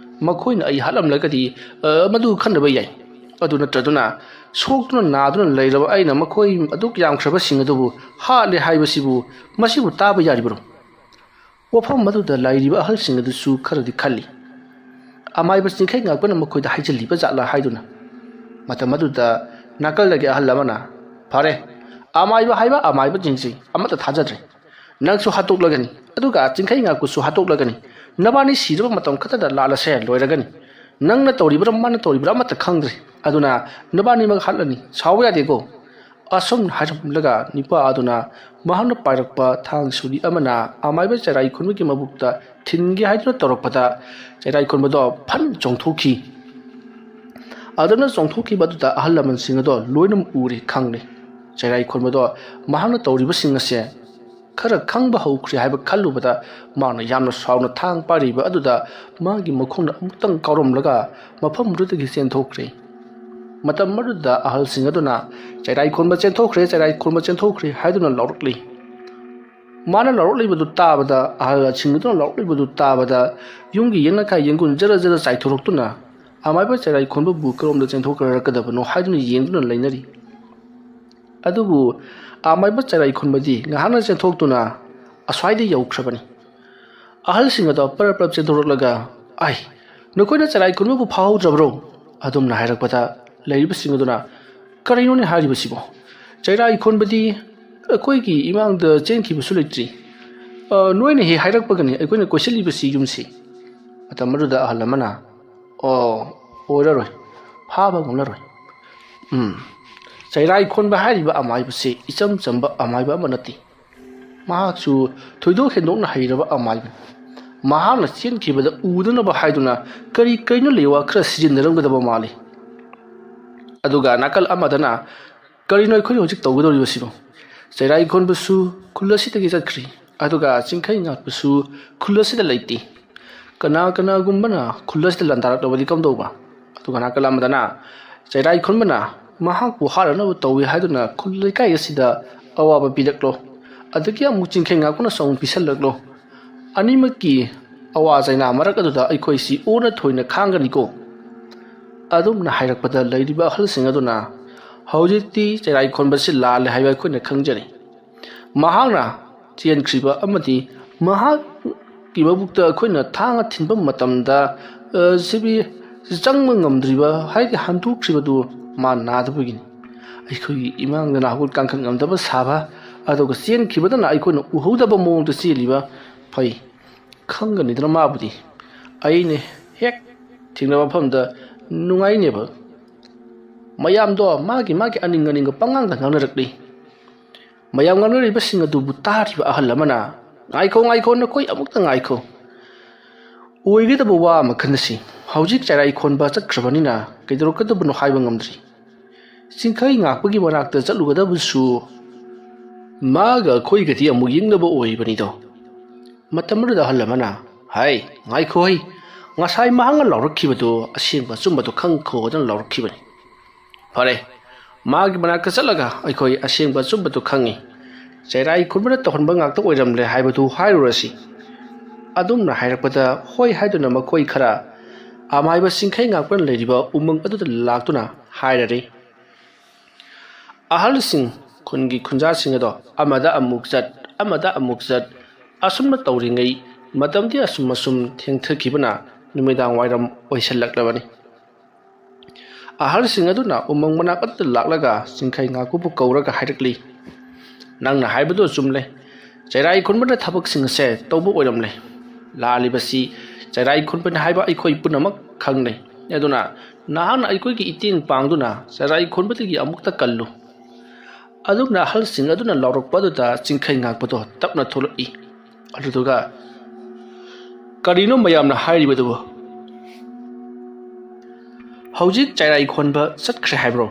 makhoina ai halam lagadi madu khandaba yai aduna taduna sokna naduna leiraba aina makhoi aduk yam khraba singadubu ha le haibasibu masibu taba yaribro wafam madu da lairiba ahal singadu su kharadi khalli amai ba singkhai ngakpana makhoi da haijaliba jatla haiduna matamadu da nakal lagi ahal lamana phare amai ba haiba amai ba jingsi amata thajadre nangsu hatok lagani aduga singkhai ngakku su hatok lagani nabani siraba matam khata da lala se loiragani nangna tawribra mana tawribra mata khangdre aduna nabani mag halani sawya dego asum haram laga nipa aduna mahana pairakpa thang suri amana amaiba charai khunmi mabukta thingi haiduna torokpada charai khunmado phan chongthoki aduna chongthoki baduta ahallaman singado loinam uri khangne charai khunmado mahana tawriba singase khara khangba haukhri haiba khallubada mana yamna sauna thang pariba aduda magi makhongna amutang kauromlaga mafam rudagi senthokre matam maruda ahal singaduna chairai khonba chenthokre haiduna laurukli mana laurukli badu tabada ahal singaduna laurukli badu tabada yungi yenna kai yengun jara jara chaithoroktuna ꯑꯃꯥꯏꯕ ꯆꯩꯔꯥꯏ ꯈꯣꯟꯕꯕꯨ ꯀꯔꯣꯝꯗ ꯆꯦꯟꯊꯣꯛꯈ꯭ꯔꯀꯗꯕꯅꯣ ꯍꯥꯏꯗꯨꯅ ꯌꯦꯡꯗꯨꯅ ꯂꯩꯅꯔꯤ ꯑꯗꯨꯕꯨ ꯑꯃꯥꯏꯕ ꯆꯩꯔꯥꯏ ꯈꯣꯟꯕꯗꯤ ꯉꯥꯏꯍꯥꯛꯅ ꯆꯦꯟꯊꯣꯛꯇꯨꯅ ꯑꯁ꯭ꯋꯥꯏꯗ ꯌꯧꯈ꯭ꯔꯕꯅꯤ ꯑꯍꯜꯁꯤꯡ ꯑꯗꯣ ꯄꯔꯞ ꯆꯦꯟꯊꯣꯔꯛꯂꯒ ꯑꯥꯏ ꯅꯈꯣꯏꯅ ꯆꯩꯔꯥꯏ ꯈꯣꯟꯕꯕꯨ ꯐꯥꯍꯧꯗ꯭ꯔꯕ꯭ꯔꯣ ꯑꯗꯨꯝꯅ ꯍꯥꯏꯔꯛꯄꯗ ꯂꯩꯔꯤꯕꯁꯤꯡ ꯑꯗꯨꯅ ꯀꯔꯤꯅꯣꯅꯦ ꯍꯥꯏꯔꯤꯕꯁꯤꯕꯣ ꯆꯩꯔꯥꯏ ꯈꯣꯟꯕꯗꯤ ꯑꯩꯈꯣꯏꯒꯤ ꯏꯃꯥꯡꯗ ꯆꯦꯟꯈꯤꯕꯁꯨ ꯂꯩꯇ꯭ꯔꯤ ꯅꯣꯏꯅ ꯍꯦꯛ ꯍꯥꯏꯔꯛꯄꯒꯅꯤ ꯑꯩꯈꯣꯏꯅ ꯀꯣꯏꯁꯤꯜꯂꯤꯕꯁꯤ ꯌꯨꯝꯁꯤ ꯃꯇꯝ ꯑꯗꯨꯗ ꯑꯍꯜ ꯑꯃꯅ ꯑꯣꯏꯔꯔꯣꯏ ꯐꯥꯕ ꯉꯝꯂꯔꯣꯏ ꯆꯩꯔꯥꯏ ꯈꯣꯟꯕ ꯍꯥꯏꯔꯤꯕ ꯑꯃꯥꯏꯕꯁꯤ ꯏꯆꯝ ꯆꯝꯕ ꯑꯃꯥꯏꯕ ꯑꯃ ꯅꯠꯇꯦ ꯃꯍꯥꯛꯁꯨ ꯊꯣꯏꯗꯣꯛ ꯍꯦꯟꯗꯣꯛꯅ ꯍꯩꯔꯕ ꯑꯃꯥꯏꯕꯅꯤ ꯃꯍꯥꯛꯅ ꯆꯦꯟꯈꯤꯕꯗ ꯎꯗꯅꯕ ꯍꯥꯏꯗꯨꯅ ꯀꯔꯤꯅꯣ ꯂꯩꯋꯥ ꯈꯔ ꯁꯤꯖꯤꯟꯅꯔꯝꯒꯗꯕ ꯃꯥꯜꯂꯤ ꯑꯗꯨꯒ ꯅꯥꯀꯜ ꯑꯃꯗꯅ ꯀꯔꯤꯅꯣ ꯑꯩꯈꯣꯏꯅ ꯍꯧꯖꯤꯛ ꯇꯧꯒꯗꯧꯔꯤꯕꯁꯤꯕꯣ ꯆꯩꯔꯥꯏ ꯈꯣꯟꯕꯁꯨ ꯈꯨꯜ ꯑꯁꯤꯗꯒꯤ ꯆꯠꯈ꯭ꯔꯤ ꯑꯗꯨꯒ ꯆꯤꯡꯈꯩ ꯉꯥꯛꯄꯁꯨ ꯈꯨꯜ ꯑꯁꯤꯗ ꯂꯩꯇꯦ ꯀꯅꯥꯒꯨꯝꯕꯅ ꯈꯨꯜ ꯑꯁꯤꯗ ꯂꯥꯟꯗꯥꯔꯛꯂꯕꯗꯤ ꯀꯝꯗꯧꯕ ꯑꯗꯨꯒ ꯅꯥꯀꯜ ꯑꯃꯗꯅ ꯆꯩꯔꯥꯏ ꯈꯣꯟꯕꯅ ꯃꯍꯥꯛꯄꯨ ꯍꯥꯠꯅꯅꯕ ꯇꯧꯏ ꯍꯥꯏꯗꯨꯅ ꯈꯨꯜ ꯂꯩꯀꯥꯏ ꯑꯁꯤꯗ ꯑꯋꯥꯕ ꯄꯤꯔꯛꯂꯣ ꯑꯗꯒꯤ ꯑꯃꯨꯛ ꯆꯤꯡꯈꯩ ꯉꯥꯛꯄꯅꯁꯨ ꯑꯃꯨꯛ ꯄꯤꯁꯜꯂꯛꯂꯣ ꯑꯅꯤꯃꯛꯀꯤ ꯑꯋꯥ ꯆꯩꯅꯥ ꯃꯔꯛ ꯑꯗꯨꯗ ꯑꯩꯈꯣꯏꯁꯤ ꯑꯣꯟꯅ ꯊꯣꯏꯅ ꯈꯥꯡꯒꯅꯤꯀꯣ ꯑꯗꯨꯝꯅ ꯍꯥꯏꯔꯛꯄꯗ ꯂꯩꯔꯤꯕ ꯑꯍꯜꯁꯤꯡ ꯑꯗꯨꯅ ꯍꯧꯖꯤꯛꯇꯤ ꯆꯩꯔꯥꯏ ꯈꯣꯟꯕꯁꯤ ꯂꯥꯜꯂꯦ ꯍꯥꯏꯕ ꯑꯩꯈꯣꯏꯅ ꯈꯪꯖꯔꯤ ꯃꯍꯥꯛꯅ ꯆꯦꯟꯈ꯭ꯔꯤꯕ ꯑꯃꯗꯤ ꯃꯍꯥꯛꯀꯤ ꯃꯕꯨꯛꯇ ꯑꯩꯈꯣꯏꯅ ꯊꯥꯡꯅ ꯊꯤꯟꯕ ꯃꯇꯝꯗ ꯁꯤꯕꯤ ꯆꯪꯕ ꯉꯝꯗ꯭ꯔꯤꯕ ꯍꯥꯏꯗꯤ ꯍꯟꯗꯣꯛꯈ꯭ꯔꯤꯕꯗꯨ ꯃꯥ ꯅꯥꯗꯕꯒꯤꯅꯤ ꯑꯩꯈꯣꯏꯒꯤ ꯏꯃꯥꯡꯗꯅ ꯍꯧꯒꯠ ꯀꯥꯡꯈꯠ ꯉꯝꯗꯕ ꯁꯥꯕ ꯑꯗꯨꯒ ꯆꯦꯟꯈꯤꯕꯗꯅ ꯑꯩꯈꯣꯏꯅ ꯎꯍꯧꯗꯕ ꯃꯑꯣꯡꯗ ꯆꯦꯜꯂꯤꯕ ꯐꯩ ꯈꯪꯒꯅꯤꯗꯅ ꯃꯥꯕꯨꯗꯤ ꯑꯩꯅ ꯍꯦꯛ ꯊꯦꯡꯅꯕ ꯃꯐꯝꯗ ꯅꯨꯡꯉꯥꯏꯅꯦꯕ ꯃꯌꯥꯝꯗꯣ ꯃꯥꯒꯤ ꯑꯅꯤꯡ ꯄꯉꯥꯡꯗ ꯉꯥꯡꯅꯔꯛꯂꯤ ꯃꯌꯥꯝ ꯉꯥꯡꯅꯔꯤꯕꯁꯤꯡ ꯑꯗꯨꯕꯨ ꯇꯥꯔꯤꯕ ꯑꯍꯜ ꯑꯃꯅ ꯉꯥꯏꯈꯣ ꯅꯈꯣꯏ ꯑꯃꯨꯛꯇ ꯉꯥꯏꯈꯣ ꯑꯣꯏꯒꯗꯕ ꯋꯥ ꯑꯃ ꯈꯟꯅꯁꯤ ꯍꯧꯖꯤꯛ ꯆꯩꯔꯥꯏ ꯈꯣꯟꯕ ꯆꯠꯈ꯭ꯔꯕꯅꯤꯅ ꯀꯩꯗꯧꯔꯛꯀꯗꯕꯅꯣ ꯍꯥꯏꯕ ꯉꯝꯗ꯭ꯔꯤ ꯆꯤꯡꯈꯩ ꯉꯥꯛꯄꯒꯤ ꯃꯅꯥꯛꯇ ꯆꯠꯂꯨꯒꯗꯕꯁꯨ ꯃꯥꯒ ꯑꯩꯈꯣꯏꯒꯗꯤ ꯑꯃꯨꯛ ꯌꯦꯡꯅꯕ ꯑꯣꯏꯕꯅꯤꯗꯣ ꯃꯇꯝ ꯑꯗꯨꯗ ꯑꯍꯜ ꯑꯃꯅ ꯉꯥꯏꯈꯣ ꯉꯁꯥꯏ ꯃꯍꯥꯛꯅ ꯂꯥꯎꯔꯛꯈꯤꯕꯗꯨ ꯑꯁꯦꯡꯕ ꯑꯆꯨꯝꯕꯗꯨ ꯈꯪꯈꯣꯗꯅ ꯂꯥꯎꯔꯛꯈꯤꯕꯅꯤ ꯐꯔꯦ ꯃꯥꯒꯤ ꯃꯅꯥꯛꯇ ꯆꯠꯂꯒ ꯑꯩꯈꯣꯏ ꯑꯁꯦꯡꯕ ꯑꯆꯨꯝꯕꯗꯨ ꯈꯪꯉꯤ ꯆꯩꯔꯥꯏ ꯈꯣꯟꯕꯅ ꯇꯧꯍꯟꯕ ꯉꯥꯛꯇ ꯑꯣꯏꯔꯝꯂꯦ ꯍꯥꯏꯕꯗꯨ ꯍꯥꯏꯔꯨꯔꯁꯤ ꯑꯗꯨꯝꯅ ꯍꯥꯏꯔꯛꯄꯗ ꯍꯣꯏ ꯍꯥꯏꯗꯨꯅ ꯃꯈꯣꯏ ꯈꯔ ꯑꯃꯥꯏꯕ ꯆꯤꯡꯈꯩ ꯉꯥꯛꯄꯅ ꯂꯩꯔꯤꯕ ꯎꯃꯪ ꯑꯗꯨꯗ ꯂꯥꯛꯇꯨꯅ ꯍꯥꯏꯔꯔꯤ ꯑꯍꯜꯁꯤꯡ ꯈꯨꯟꯒꯤ ꯈꯨꯟꯖꯥꯁꯤꯡ ꯑꯗꯣ ꯑꯃꯗ ꯑꯃꯨꯛ ꯆꯠ ꯑꯁꯨꯝꯅ ꯇꯧꯔꯤꯉꯩ ꯃꯇꯝꯗꯤ ꯑꯁꯨꯝ ꯊꯦꯡꯊꯈꯤꯕꯅ ꯅꯨꯃꯤꯗꯥꯡ ꯋꯥꯏꯔꯝ ꯑꯣꯏꯁꯜꯂꯛꯂꯕꯅꯤ ꯑꯍꯜꯁꯤꯡ ꯑꯗꯨꯅ ꯎꯃꯪ ꯃꯅꯥꯛ ꯑꯗꯨꯗ ꯂꯥꯛꯂꯒ ꯆꯤꯡꯈꯩ ꯉꯥꯛꯄꯕꯨ ꯀꯧꯔꯒ ꯍꯥꯏꯔꯛꯂꯤ ꯅꯪꯅ ꯍꯥꯏꯕꯗꯨ ꯆꯨꯝꯂꯦ ꯆꯩꯔꯥꯏ ꯈꯣꯟꯕꯅ ꯊꯕꯛꯁꯤꯡ ꯑꯁꯦ ꯇꯧꯕ ꯑꯣꯏꯔꯝꯂꯦ ꯂꯥꯜꯂꯤꯕꯁꯤ ꯆꯩꯔꯥꯏ ꯈꯣꯟꯕꯅ ꯍꯥꯏꯕ ꯑꯩꯈꯣꯏ ꯄꯨꯝꯅꯃꯛ ꯈꯪꯂꯦ ꯑꯗꯨꯅ ꯅꯍꯥꯛꯅ ꯑꯩꯈꯣꯏꯒꯤ ꯏꯇꯦꯡ ꯄꯥꯡꯗꯨꯅ ꯆꯩꯔꯥꯏ ꯈꯣꯟꯕꯗꯒꯤ ꯑꯃꯨꯛꯇ ꯀꯜꯂꯨ ꯑꯗꯨꯝꯅ ꯑꯍꯜꯁꯤꯡ ꯑꯗꯨꯅ ꯂꯥꯎꯔꯛꯄ ꯑꯗꯨꯗ ꯆꯤꯡꯈꯩ ꯉꯥꯛꯄꯗꯣ ꯇꯞꯅ ꯊꯣꯛꯂꯛꯏ ꯑꯗꯨꯗꯨꯒ ꯀꯔꯤꯅꯣ ꯃꯌꯥꯝꯅ ꯍꯥꯏꯔꯤꯕꯗꯨꯕꯨ ꯍꯧꯖꯤꯛ ꯆꯩꯔꯥꯏ ꯈꯣꯟꯕ ꯆꯠꯈ꯭ꯔꯦ ꯍꯥꯏꯕ꯭ꯔꯣ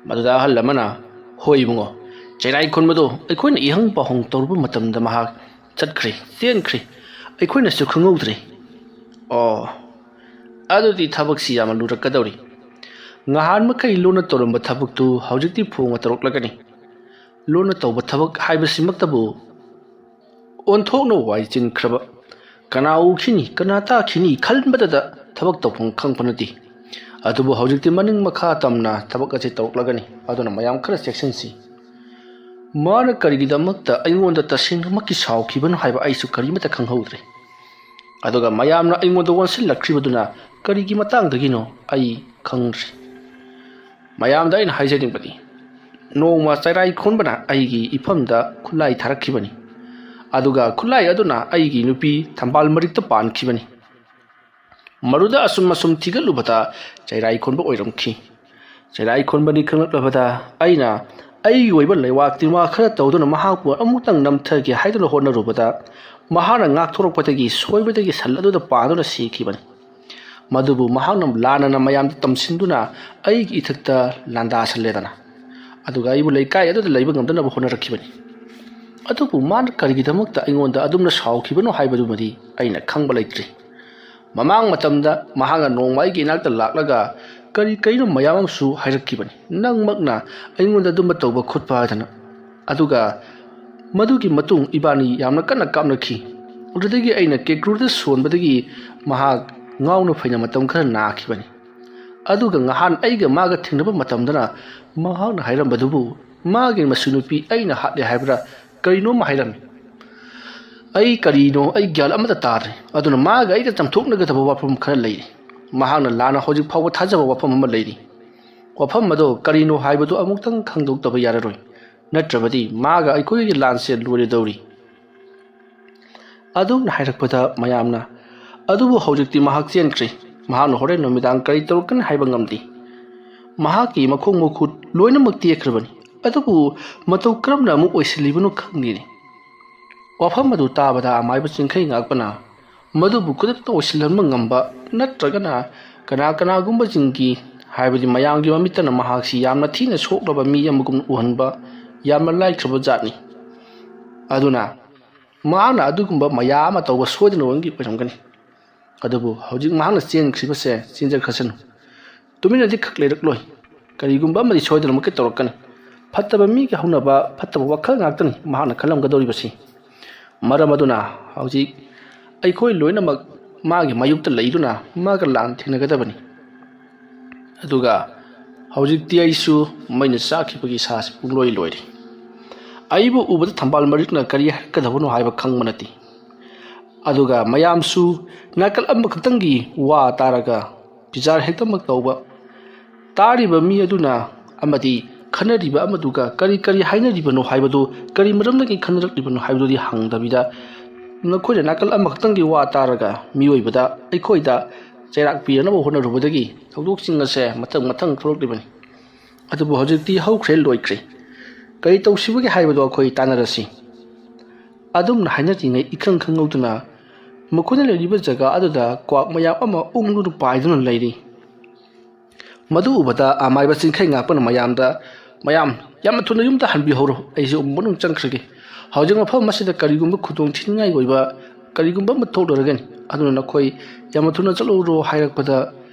ꯃꯗꯨꯗ ꯑꯍꯜ ꯑꯃꯅ ꯍꯣꯏ ꯏꯕꯨꯡꯉꯣ ꯆꯩꯔꯥꯏ ꯈꯣꯟꯕꯗꯣ ꯑꯩꯈꯣꯏꯅ ꯏꯍꯪ ꯄꯥꯎꯍꯪ ꯇꯧꯔꯨꯕ ꯃꯇꯝꯗ ꯃꯍꯥꯛ ꯆꯦꯟꯈ꯭ꯔꯦ ꯑꯩꯈꯣꯏꯅꯁꯨ ꯈꯪꯍꯧꯗ꯭ꯔꯦ ꯑꯗꯨꯗꯤ ꯊꯕꯛꯁꯤ ꯌꯥꯝꯅ ꯂꯨꯔꯛꯀꯗꯧꯔꯤ ꯉꯍꯥꯟ ꯃꯈꯩ ꯂꯣꯟꯅ ꯇꯧꯔꯝꯕ ꯊꯕꯛꯇꯨ ꯍꯧꯖꯤꯛꯇꯤ ꯐꯣꯡꯅ ꯇꯧꯔꯛꯂꯒꯅꯤ ꯂꯣꯟꯅ ꯇꯧꯕ ꯊꯕꯛ ꯍꯥꯏꯕꯁꯤꯃꯛꯇꯕꯨ ꯑꯣꯟꯊꯣꯛꯅ ꯋꯥꯏ ꯆꯤꯟꯈ꯭ꯔꯕ ꯀꯅꯥ ꯎꯈꯤꯅꯤ ꯀꯅꯥ ꯇꯥꯈꯤꯅꯤ ꯈꯟꯕꯗꯗ ꯊꯕꯛ ꯇꯧꯐꯝ ꯈꯪꯕ ꯅꯠꯇꯦ ꯑꯗꯨꯕꯨ ꯍꯧꯖꯤꯛꯇꯤ ꯃꯅꯤꯡ ꯃꯈꯥ ꯇꯝꯅ ꯊꯕꯛ ꯑꯁꯤ ꯇꯧꯔꯛꯂꯒꯅꯤ ꯑꯗꯨꯅ ꯃꯌꯥꯝ ꯈꯔ ꯆꯦꯛꯁꯤꯟꯁꯤ ꯃꯥꯅ ꯀꯔꯤꯒꯤꯗꯃꯛꯇ ꯑꯩꯉꯣꯟꯗ ꯇꯁꯦꯡꯅꯃꯛꯀꯤ ꯁꯥꯎꯈꯤꯕꯅꯣ ꯍꯥꯏꯕ ꯑꯩꯁꯨ ꯀꯔꯤꯃꯠꯇ ꯈꯪꯍꯧꯗ꯭ꯔꯦ ꯑꯗꯨꯒ ꯃꯌꯥꯝꯅ ꯑꯩꯉꯣꯟꯗ ꯑꯣꯟꯁꯤꯜꯂꯛꯈ꯭ꯔꯤꯕꯗꯨꯅ ꯀꯔꯤꯒꯤ ꯃꯇꯥꯡꯗꯒꯤꯅꯣ ꯑꯩ ꯈꯪꯗ꯭ꯔꯤ ꯃꯌꯥꯝꯗ ꯑꯩꯅ ꯍꯥꯏꯖꯅꯤꯡꯕꯗꯤ ꯅꯣꯡꯃ ꯆꯩꯔꯥꯏ ꯈꯣꯟꯕꯅ ꯑꯩꯒꯤ ꯏꯐꯝꯗ ꯈꯨꯠꯂꯥꯏ ꯊꯥꯔꯛꯈꯤꯕꯅꯤ ꯑꯗꯨꯒ ꯈꯨꯠꯂꯥꯏ ꯑꯗꯨꯅ ꯑꯩꯒꯤ ꯅꯨꯄꯤ ꯊꯝꯕꯥꯜ ꯃꯔꯤꯛꯇ ꯄꯥꯟꯈꯤꯕꯅꯤ ꯃꯗꯨꯗ ꯑꯁꯨꯝ ꯊꯤꯒꯠꯂꯨꯕꯗ ꯆꯩꯔꯥꯏ ꯈꯣꯟꯕ ꯑꯣꯏꯔꯝꯈꯤ ꯆꯩꯔꯥꯏ ꯈꯣꯟꯕꯅꯤ ꯈꯪꯂꯛꯂꯕꯗ ꯑꯩꯅ ꯑꯩꯒꯤ ꯑꯣꯏꯕ ꯂꯩꯋꯥꯛ ꯇꯤꯟꯋꯥ ꯈꯔ ꯇꯧꯗꯨꯅ ꯃꯍꯥꯛꯄꯨ ꯑꯃꯨꯛꯇꯪ ꯅꯝꯊꯒꯦ ꯍꯥꯏꯗꯨꯅ ꯍꯣꯠꯅꯔꯨꯕꯗ ꯃꯍꯥꯛꯅ ꯉꯥꯛꯊꯣꯔꯛꯄꯗꯒꯤ ꯁꯣꯏꯕꯗꯒꯤ ꯁꯜ ꯑꯗꯨꯗ ꯄꯥꯗꯨꯅ ꯁꯤꯈꯤꯕꯅꯤ ꯃꯗꯨꯕꯨ ꯃꯍꯥꯛꯅ ꯂꯥꯟꯅꯅ ꯃꯌꯥꯝꯗ ꯇꯝꯁꯤꯟꯗꯨꯅ ꯑꯩꯒꯤ ꯏꯊꯛꯇ ꯂꯥꯟꯗꯥꯁꯜꯂꯦꯗꯅ ꯑꯗꯨꯒ ꯑꯩꯕꯨ ꯂꯩꯀꯥꯏ ꯑꯗꯨꯗ ꯂꯩꯕ ꯉꯝꯗꯅꯕ ꯍꯣꯠꯅꯔꯛꯈꯤꯕꯅꯤ ꯑꯗꯨꯕꯨ ꯃꯥꯅ ꯀꯔꯤꯒꯤꯗꯃꯛꯇ ꯑꯩꯉꯣꯟꯗ ꯑꯗꯨꯝꯅ ꯁꯥꯎꯈꯤꯕꯅꯣ ꯍꯥꯏꯕꯗꯨꯃꯗꯤ ꯑꯩꯅ ꯈꯪꯕ ꯂꯩꯇ꯭ꯔꯤ ꯃꯃꯥꯡ ꯃꯇꯝꯗ ꯃꯍꯥꯛꯅ ꯅꯣꯡꯃ ꯑꯩꯒꯤ ꯏꯅꯥꯛꯇ ꯂꯥꯛꯂꯒ ꯀꯔꯤꯅꯣ ꯃꯌꯥꯝ ꯑꯃꯁꯨ ꯍꯥꯏꯔꯛꯈꯤꯕꯅꯤ ꯅꯪꯃꯛꯅ ꯑꯩꯉꯣꯟꯗ ꯑꯗꯨꯝꯕ ꯇꯧꯕ ꯈꯣꯠꯄ ꯍꯥꯏꯗꯅ ꯑꯗꯨꯒ ꯃꯗꯨꯒꯤ ꯃꯇꯨꯡ ꯏꯕꯥꯅꯤ ꯌꯥꯝꯅ ꯀꯟꯅ ꯀꯥꯞꯅꯈꯤ ꯑꯗꯨꯗꯒꯤ ꯑꯩꯅ ꯀꯦꯀ꯭ꯔꯨꯗ ꯁꯣꯟꯕꯗꯒꯤ ꯃꯍꯥꯛ ꯉꯥꯎꯅ ꯐꯩꯅ ꯃꯇꯝ ꯈꯔ ꯅꯥꯈꯤꯕꯅꯤ ꯑꯗꯨꯒ ꯉꯍꯥꯟ ꯑꯩꯒ ꯃꯥꯒ ꯊꯦꯡꯅꯕ ꯃꯇꯝꯗꯅ ꯃꯍꯥꯛꯅ ꯍꯥꯏꯔꯝꯕꯗꯨꯕꯨ ꯃꯥꯒꯤ ꯃꯁꯨꯅꯨꯄꯤ ꯑꯩꯅ ꯍꯥꯠꯂꯦ ꯍꯥꯏꯕ꯭ꯔꯥ ꯀꯔꯤꯅꯣꯝ ꯍꯥꯏꯔꯝꯃꯤ ꯑꯩ ꯀꯔꯤꯅꯣ ꯑꯩ ꯒ꯭ꯌꯥꯟ ꯑꯃꯠꯇ ꯇꯥꯗ꯭ꯔꯦ ꯑꯗꯨꯅ ꯃꯥꯒ ꯑꯩꯒ ꯆꯥꯝꯊꯣꯛꯅꯒꯗꯕ ꯋꯥꯐꯝ ꯈꯔ ꯂꯩꯔꯤ ꯃꯍꯥꯛꯅ ꯂꯥꯟꯅ ꯍꯧꯖꯤꯛ ꯐꯥꯎꯕ ꯊꯥꯖꯕ ꯋꯥꯐꯝ ꯑꯃ ꯂꯩꯔꯤ ꯋꯥꯐꯝ ꯑꯗꯣ ꯀꯔꯤꯅꯣ ꯍꯥꯏꯕꯗꯨ ꯑꯃꯨꯛꯇꯪ ꯈꯪꯗꯣꯛꯇꯕ ꯌꯥꯔꯔꯣꯏ ꯅꯠꯇ꯭ꯔꯕꯗꯤ ꯃꯥꯒ ꯑꯩꯈꯣꯏꯒꯤ ꯂꯥꯟꯁꯦ ꯂꯣꯏꯔꯗꯧꯔꯤ ꯑꯗꯨꯝꯅ ꯍꯥꯏꯔꯛꯄꯗ ꯃꯌꯥꯝꯅ ꯑꯗꯨꯕꯨ ꯍꯧꯖꯤꯛꯇꯤ ꯃꯍꯥꯛ ꯆꯦꯟꯈ꯭ꯔꯦ ꯃꯍꯥꯛꯅ ꯍꯣꯔꯦꯟ ꯅꯨꯃꯤꯗꯥꯡ ꯀꯔꯤ ꯇꯧꯔꯛꯀꯅꯤ ꯍꯥꯏꯕ ꯉꯝꯗꯦ ꯃꯍꯥꯛꯀꯤ ꯃꯈꯣꯡ ꯃꯈꯨꯠ ꯂꯣꯏꯅꯃꯛ ꯇꯦꯛꯈ꯭ꯔꯕꯅꯤ ꯑꯗꯨꯕꯨ ꯃꯇꯧ ꯀꯔꯝꯅ ꯑꯃꯨꯛ ꯑꯣꯏꯁꯤꯜꯂꯤꯕꯅꯣ ꯈꯪꯗꯦꯅꯦ ꯋꯥꯐꯝ ꯑꯗꯨ ꯇꯥꯕꯗ ꯑꯃꯥꯏꯕ ꯆꯤꯡꯈꯩ ꯉꯥꯛꯄꯅ ꯃꯗꯨꯕꯨ ꯈꯨꯗꯛꯇ ꯑꯣꯏꯁꯤꯜꯍꯟꯕ ꯉꯝꯕ ꯅꯠꯇ꯭ꯔꯒꯅ ꯀꯅꯥꯒꯨꯝꯕꯁꯤꯡꯒꯤ ꯍꯥꯏꯕꯗꯤ ꯃꯌꯥꯝꯒꯤ ꯃꯃꯤꯠꯇꯅ ꯃꯍꯥꯛꯁꯤ ꯌꯥꯝꯅ ꯊꯤꯅ ꯁꯣꯛꯂꯕ ꯃꯤ ꯑꯃꯒꯨꯝꯅ ꯎꯍꯟꯕ ꯌꯥꯝꯅ ꯂꯥꯏꯈ꯭ꯔꯕ ꯖꯥꯠꯅꯤ ꯑꯗꯨꯅ ꯃꯍꯥꯛꯅ ꯑꯗꯨꯒꯨꯝꯕ ꯃꯌꯥꯝ ꯑꯃ ꯇꯧꯕ ꯁꯣꯏꯗꯅ ꯑꯣꯏꯔꯝꯒꯅꯤ ꯑꯗꯨꯕꯨ ꯍꯧꯖꯤꯛ ꯃꯍꯥꯛꯅ ꯆꯦꯟꯈ꯭ꯔꯤꯕꯁꯦ ꯆꯦꯟꯖꯈ꯭ꯔꯁꯅꯨ ꯇꯨꯃꯤꯟꯅꯗꯤ ꯈꯛ ꯂꯩꯔꯛꯂꯣꯏ ꯀꯔꯤꯒꯨꯝꯕ ꯑꯃꯗꯤ ꯁꯣꯏꯗꯅꯃꯛꯀꯤ ꯇꯧꯔꯛꯀꯅꯤ ꯐꯠꯇꯕ ꯃꯤꯒꯤ ꯍꯧꯅꯕ ꯐꯠꯇꯕ ꯋꯥꯈꯜ ꯉꯥꯛꯇꯅꯤ ꯃꯍꯥꯛꯅ ꯈꯜꯂꯝꯒꯗꯧꯔꯤꯕꯁꯤ ꯃꯔꯝ ꯑꯗꯨꯅ ꯍꯧꯖꯤꯛ ꯑꯩꯈꯣꯏ ꯂꯣꯏꯅꯃꯛ ꯃꯥꯒꯤ ꯃꯥꯌꯣꯛꯇ ꯂꯩꯗꯨꯅ ꯃꯥꯒ ꯂꯥꯟ ꯊꯦꯡꯅꯒꯗꯕꯅꯤ ꯑꯗꯨꯒ ꯍꯧꯖꯤꯛꯇꯤ ꯑꯩꯁꯨ ꯃꯩꯅ ꯆꯥꯛꯈꯤꯕꯒꯤ ꯁꯥꯁꯤ ꯄꯨꯡꯂꯣꯏ ꯂꯣꯏꯔꯦ ꯑꯩꯕꯨ ꯎꯕꯗ ꯊꯝꯕꯥꯜ ꯃꯔꯤꯛꯅ ꯀꯔꯤ ꯍꯥꯏꯔꯛꯀꯗꯕꯅꯣ ꯍꯥꯏꯕ ꯈꯪꯕ ꯅꯠꯇꯦ ꯑꯗꯨꯒ ꯃꯌꯥꯝꯁꯨ ꯅꯥꯀꯜ ꯑꯃꯈꯛꯇꯪꯒꯤ ꯋꯥ ꯇꯥꯔꯒ ꯕꯤꯆꯥꯔ ꯍꯦꯛꯇꯃꯛ ꯇꯧꯕ ꯇꯥꯔꯤꯕ ꯃꯤ ꯑꯗꯨꯅ ꯑꯃꯗꯤ ꯈꯟꯅꯔꯤꯕ ꯑꯃꯗꯨꯒ ꯀꯔꯤ ꯍꯥꯏꯅꯔꯤꯕꯅꯣ ꯍꯥꯏꯕꯗꯨ ꯀꯔꯤ ꯃꯔꯝꯗꯒꯤ ꯈꯟꯅꯔꯛꯂꯤꯕꯅꯣ ꯍꯥꯏꯕꯗꯨꯗꯤ ꯍꯪꯗꯕꯤꯗ ꯅꯈꯣꯏꯅ ꯅꯥꯀꯜ ꯑꯃꯈꯛꯇꯪꯒꯤ ꯋꯥ ꯇꯥꯔꯒ ꯃꯤꯑꯣꯏꯕꯗ ꯑꯩꯈꯣꯏꯗ ꯆꯩꯔꯥꯛ ꯄꯤꯅꯕ ꯍꯣꯠꯅꯔꯨꯕꯗꯒꯤ ꯊꯧꯗꯣꯛꯁꯤꯡ ꯑꯁꯦ ꯃꯊꯪ ꯊꯣꯛꯂꯛꯂꯤꯕꯅꯤ ꯑꯗꯨꯕꯨ ꯍꯧꯖꯤꯛꯇꯤ ꯍꯧꯈ꯭ꯔꯦ ꯂꯣꯏꯈ꯭ꯔꯦ ꯀꯔꯤ ꯇꯧꯁꯤꯕꯒꯦ ꯍꯥꯏꯕꯗꯨ ꯑꯩꯈꯣꯏ ꯇꯥꯟꯅꯔꯁꯤ ꯑꯗꯨꯝꯅ ꯍꯥꯏꯅꯔꯤꯉꯩ ꯏꯈꯪ ꯈꯪꯍꯧꯗꯅ ꯃꯈꯣꯏꯅ ꯂꯩꯔꯤꯕ ꯖꯒꯥ ꯑꯗꯨꯗ ꯀ꯭ꯋꯥꯛ ꯃꯌꯥꯝ ꯑꯃ ꯎꯪꯗꯨꯅ ꯄꯥꯏꯗꯨꯅ ꯂꯩꯔꯤ ꯃꯗꯨ ꯎꯕꯗ ꯑꯃꯥꯏꯕ ꯆꯤꯡꯈꯩ ꯉꯥꯛꯄꯅ ꯃꯌꯥꯝ ꯌꯥꯝꯅ ꯊꯨꯅ ꯌꯨꯝꯗ ꯍꯟꯕꯤꯍꯧꯔꯣ ꯑꯩꯁꯨ ꯃꯅꯨꯡ ꯆꯪꯈ꯭ꯔꯒꯦ ꯍꯧꯖꯤꯛ ꯃꯐꯝ ꯑꯁꯤꯗ ꯀꯔꯤꯒꯨꯝꯕ ꯈꯨꯗꯣꯡꯊꯤꯅꯤꯡꯉꯥꯏ ꯑꯣꯏꯕ ꯀꯔꯤꯒꯨꯝꯕ ꯑꯃ ꯊꯣꯛꯂꯔꯒꯅꯤ ꯑꯗꯨꯅ ꯅꯈꯣꯏ ꯌꯥꯝꯅ ꯊꯨꯅ ꯆꯠꯂꯨꯔꯣ ꯍꯥꯏꯔꯛꯄꯗ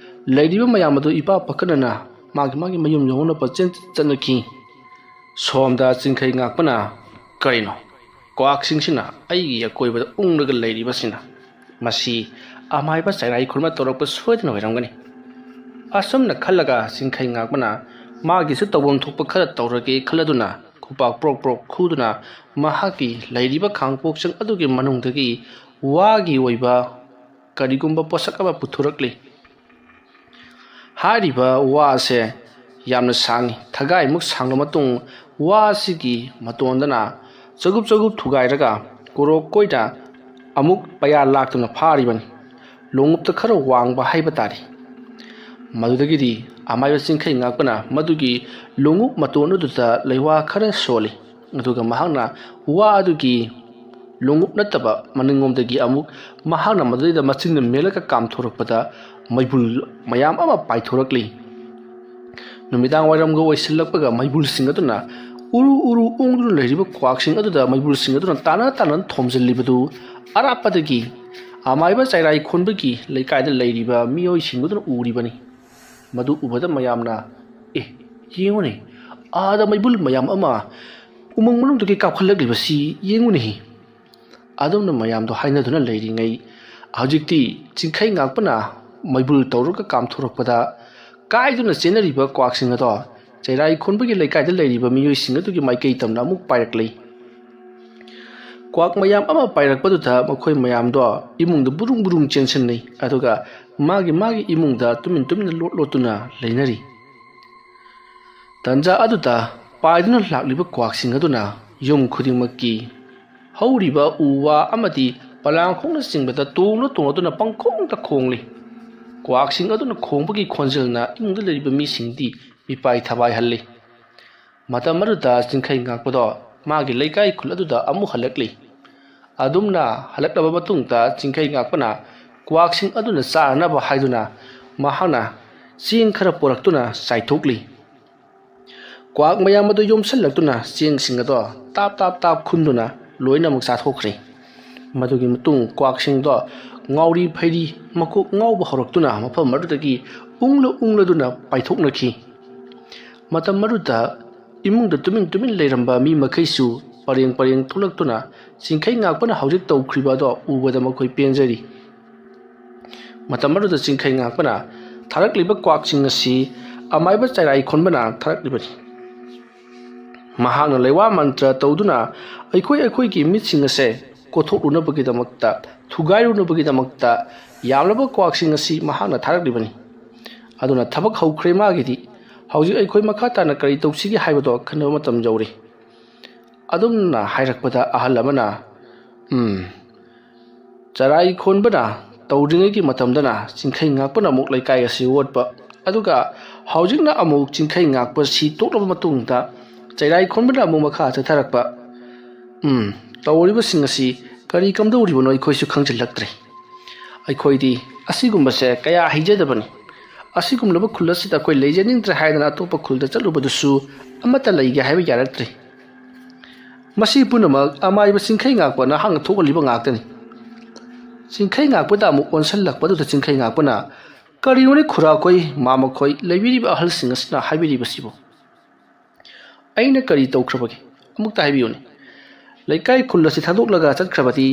ꯂꯩꯔꯤꯕ ꯃꯌꯥꯝ ꯑꯗꯨ ꯏꯄꯥ ꯄꯥꯈꯠꯅꯅ ꯃꯥꯒꯤ ꯃꯌꯨꯝ ꯌꯧꯅꯕ ꯆꯠꯅꯈꯤ ꯁꯣꯝꯗ ꯆꯤꯡꯈꯩ ꯉꯥꯛꯄꯅ ꯀꯔꯤꯅꯣ ꯀ꯭ꯋꯥꯛꯁꯤꯡꯁꯤꯅ ꯑꯩꯒꯤ ꯑꯀꯣꯏꯕꯗ ꯎꯪꯂꯒ ꯂꯩꯔꯤꯕꯁꯤꯅ ꯃꯁꯤ ꯑꯃꯥꯏꯕ ꯆꯩꯔꯥꯏ ꯈꯨꯟꯕ ꯇꯧꯔꯛꯄ ꯁꯣꯏꯗꯅ ꯑꯣꯏꯔꯝꯒꯅꯤ ꯑꯁꯨꯝꯅ ꯈꯜꯂꯒ ꯆꯤꯡꯈꯩ ꯉꯥꯛꯄꯅ ꯃꯥꯒꯤꯁꯨ ꯇꯧꯐꯝ ꯊꯣꯛꯄ ꯈꯔ ꯇꯧꯔꯒꯦ ꯈꯜꯂꯗꯨꯅ ꯈꯨꯄꯥꯛ ꯄ꯭ꯔꯣꯛ ꯈꯨꯗꯨꯅ ꯃꯍꯥꯛꯀꯤ ꯂꯩꯔꯤꯕ ꯈꯥꯡꯄꯣꯛꯁꯪ ꯑꯗꯨꯒꯤ ꯃꯅꯨꯡꯗꯒꯤ ꯋꯥꯒꯤ ꯑꯣꯏꯕ ꯀꯔꯤꯒꯨꯝꯕ ꯄꯣꯠꯁꯛ ꯑꯃ ꯄꯨꯊꯣꯔꯛꯂꯤ ꯍꯥꯏꯔꯤꯕ ꯋꯥ ꯑꯁꯦ ꯌꯥꯝꯅ ꯁꯥꯡꯉꯤ ꯊꯒꯥꯏꯃꯨꯛ ꯁꯥꯡꯂ ꯃꯇꯨꯡ ꯋꯥ ꯑꯁꯤꯒꯤ ꯃꯇꯣꯟꯗꯅ ꯆꯒꯨꯞ ꯊꯨꯒꯥꯏꯔꯒ ꯀꯣꯔꯣꯛ ꯀꯣꯏꯅ ꯑꯃꯨꯛ ꯄꯩꯌꯥ ꯂꯥꯛꯇꯨꯅ ꯐꯥꯔꯤꯕꯅꯤ ꯂꯣꯡꯎꯞꯇ ꯈꯔ ꯋꯥꯡꯕ ꯍꯥꯏꯕ ꯇꯥꯔꯦ ꯃꯗꯨꯗꯒꯤꯗꯤ ꯑꯃꯥꯏꯕ ꯆꯤꯡꯈꯩ ꯉꯥꯛꯄꯅ ꯃꯗꯨꯒꯤ ꯂꯣꯡꯎꯞ ꯃꯇꯣꯟ ꯑꯗꯨꯗ ꯂꯩꯋꯥ ꯈꯔ ꯁꯣꯜꯂꯤ ꯑꯗꯨꯒ ꯃꯍꯥꯛꯅ ꯋꯥ ꯑꯗꯨꯒꯤ ꯂꯣꯡꯎꯞ ꯅꯠꯇꯕ ꯃꯅꯤꯡꯂꯣꯝꯗꯒꯤ ꯑꯃꯨꯛ ꯃꯍꯥꯛꯅ ꯃꯗꯨꯗ ꯃꯆꯤꯟꯅ ꯃꯦꯜꯂꯒ ꯀꯥꯝꯊꯣꯔꯛꯄꯗ ꯃꯩꯕꯨꯜ ꯃꯌꯥꯝ ꯑꯃ ꯄꯥꯏꯊꯣꯔꯛꯂꯤ ꯅꯨꯃꯤꯗꯥꯡ ꯋꯥꯏꯔꯝꯒ ꯑꯣꯏꯁꯤꯜꯂꯛꯄꯒ ꯃꯩꯕꯨꯜꯁꯤꯡ ꯑꯗꯨꯅ ꯎꯔꯨ ꯎꯪꯗꯨꯅ ꯂꯩꯔꯤꯕ ꯀ꯭ꯋꯥꯛꯁꯤꯡ ꯑꯗꯨꯗ ꯃꯩꯕꯨꯜꯁꯤꯡ ꯑꯗꯨꯅ ꯇꯥꯅ ꯊꯣꯝꯖꯤꯜꯂꯤꯕꯗꯨ ꯑꯔꯥꯞꯄꯗꯒꯤ ꯑꯃꯥꯏꯕ ꯆꯩꯔꯥꯏ ꯈꯣꯟꯕꯒꯤ ꯂꯩꯀꯥꯏꯗ ꯂꯩꯔꯤꯕ ꯃꯤꯑꯣꯏꯁꯤꯡ ꯑꯗꯨꯅ ꯎꯔꯤꯕꯅꯤ ꯃꯗꯨ ꯎꯕꯗ ꯃꯌꯥꯝꯅ ꯌꯦꯡꯉꯨꯅꯦ ꯑꯥꯗ ꯃꯩꯕꯨꯜ ꯃꯌꯥꯝ ꯑꯃ ꯎꯃꯪ ꯃꯅꯨꯡꯗꯒꯤ ꯀꯥꯞꯈꯠꯂꯛꯂꯤꯕꯁꯤ ꯌꯦꯡꯉꯨꯅꯦ ꯑꯗꯨꯝꯅ ꯃꯌꯥꯝꯗꯣ ꯍꯥꯏꯅꯗꯨꯅ ꯂꯩꯔꯤꯉꯩ ꯍꯧꯖꯤꯛꯇꯤ ꯆꯤꯡꯈꯩ ꯉꯥꯛꯄꯅ ꯃꯩꯕꯨꯜ ꯇꯧꯔꯒ ꯀꯥꯝꯊꯣꯔꯛꯄꯗ ꯀꯥꯏꯗꯨꯅ ꯆꯦꯟꯅꯔꯤꯕ ꯀ꯭ꯋꯥꯛꯁꯤꯡ ꯑꯗꯣ ꯆꯩꯔꯥꯏ ꯈꯣꯟꯕꯒꯤ ꯂꯩꯀꯥꯏꯗ ꯂꯩꯔꯤꯕ ꯃꯤꯑꯣꯏꯁꯤꯡ ꯑꯗꯨꯒꯤ ꯃꯥꯏꯀꯩ ꯇꯝꯅ ꯑꯃꯨꯛ ꯄꯥꯏꯔꯛꯂꯤ ꯀ꯭ꯋꯥꯛ ꯃꯌꯥꯝ ꯑꯃ ꯄꯥꯏꯔꯛꯄꯗꯨꯗ ꯃꯈꯣꯏ ꯃꯌꯥꯝꯗꯣ ꯏꯃꯨꯡꯗ ꯕꯨꯔꯨꯡ ꯆꯦꯟꯁꯤꯟꯅꯩ ꯑꯗꯨꯒ ꯃꯥꯒꯤ ꯏꯃꯨꯡꯗ ꯇꯨꯃꯤꯟꯅ ꯂꯣꯠꯇꯨꯅ ꯂꯩꯅꯔꯤ ꯇꯟꯖꯥ ꯑꯗꯨꯗ ꯄꯥꯏꯗꯨꯅ ꯂꯥꯛꯂꯤꯕ ꯀ꯭ꯋꯥꯛꯁꯤꯡ ꯑꯗꯨꯅ ꯌꯨꯝ ꯈꯨꯗꯤꯡꯃꯛꯀꯤ ꯍꯧꯔꯤꯕ ꯎ ꯋꯥ ꯑꯃꯗꯤ ꯄꯂꯥꯡꯈꯣꯡꯅꯆꯤꯡꯕꯗ ꯇꯣꯡꯗꯨꯅ ꯄꯪꯈꯣꯡꯗ ꯈꯣꯡꯂꯤ ꯀ꯭ꯋꯥꯛꯁꯤꯡ ꯑꯗꯨꯅ ꯈꯣꯡꯕꯒꯤ ꯈꯣꯟꯖꯦꯜꯅ ꯏꯃꯨꯡꯗ ꯂꯩꯔꯤꯕ ꯃꯤꯁꯤꯡꯗꯤ ꯃꯤꯄꯥꯏ ꯊꯕꯥꯏꯍꯜꯂꯤ ꯃꯇꯝ ꯑꯗꯨꯗ ꯆꯤꯡꯈꯩ ꯉꯥꯛꯄꯗꯣ ꯃꯥꯒꯤ ꯂꯩꯀꯥꯏ ꯈꯨꯜ ꯑꯗꯨꯗ ꯑꯃꯨꯛ ꯍꯜꯂꯛꯂꯤ ꯑꯗꯨꯝꯅ ꯍꯜꯂꯛꯂꯕ ꯃꯇꯨꯡꯗ ꯆꯤꯡꯈꯩ ꯉꯥꯛꯄꯅ ꯀ꯭ꯋꯥꯛꯁꯤꯡ ꯑꯗꯨꯅ ꯆꯥꯅꯅꯕ ꯍꯥꯏꯗꯨꯅ ꯃꯍꯥꯛꯅ ꯆꯦꯡ ꯈꯔ ꯄꯨꯔꯛꯇꯨꯅ ꯆꯥꯏꯊꯣꯛꯂꯤ ꯀ꯭ꯋꯥꯛ ꯃꯌꯥꯝ ꯑꯗꯨ ꯌꯣꯝꯁꯤꯜꯂꯛꯇꯨꯅ ꯆꯦꯡꯁꯤꯡ ꯑꯗꯣ ꯇꯥꯞ ꯈꯨꯟꯗꯨꯅ ꯂꯣꯏꯅꯃꯛ ꯆꯥꯊꯣꯛꯈ꯭ꯔꯦ ꯃꯗꯨꯒꯤ ꯃꯇꯨꯡ ꯀ꯭ꯋꯥꯛꯁꯤꯡꯗꯣ ꯉꯥꯎꯔꯤ ꯐꯩꯔꯤ ꯃꯀꯣꯛ ꯉꯥꯎꯕ ꯍꯧꯔꯛꯇꯨꯅ ꯃꯐꯝ ꯑꯗꯨꯗꯒꯤ ꯎꯪꯂꯗꯨꯅ ꯄꯥꯏꯊꯣꯛꯅꯈꯤ ꯃꯇꯝ ꯑꯗꯨꯗ ꯏꯃꯨꯡꯗ ꯇꯨꯃꯤꯟ ꯂꯩꯔꯝꯕ ꯃꯤ ꯃꯈꯩꯁꯨ ꯄꯔꯦꯡ ꯊꯣꯛꯂꯛꯇꯨꯅ ꯆꯤꯡꯈꯩ ꯉꯥꯛꯄꯅ ꯍꯧꯖꯤꯛ ꯇꯧꯈ꯭ꯔꯤꯕ ꯑꯗꯣ ꯎꯕꯗ ꯃꯈꯣꯏ ꯄꯦꯟꯖꯔꯤ ꯃꯇꯝ ꯑꯗꯨꯗ ꯆꯤꯡꯈꯩ ꯉꯥꯛꯄꯅ थारकलिबा क्वाकसिंग असि अमाइबा चैराई खोनबना थारकलिबनि महांगना लेवा मंत्र तौदुना अखोई मितसिंग असे कोथोलुनबगिदमक्ता थुगाइरुनबगिदमक्ता यामलबा क्वाकसिंग असि महांगना थारकलिबनि अदुना थबक हौख्रे मागिदि हौजिक अखोई मखा ताना करि तौसिगे हाइबदो खनबा मतम जौरि अदुमना हाइरकपदा अहल अमना चराई खोनबना तौद्रिङैगी मतमदना चिंखै ngakpana muk laikai asi wotpa aduga haujinkna amuk चिंखै ngakpa si toklaba matungda chairai khonbana amuk makha chatharakpa tawriba sing asi kari kamdoribono ikhoisu khangchilaktre aikhoidi asigumbase kaya hijadabani asigumlaba khulasida koi leijaningtre haidana atopa khulda chalubadusu amata leige haiba yaraktre masi punamak amaiba चिंखै ngakpana hang thokaliba ngaktani चिंखै ngakpada amuk onsalakpadu ta चिंखै ngakpana करियोने खुरा कोई मामा कोई लेबिरी अहल सिंगसना हाइबिरी बसिबो अइना करी तौख्रबगे अमुक ताइबियोने लेकाई खुल्लसि थादोकलगा चतख्रबति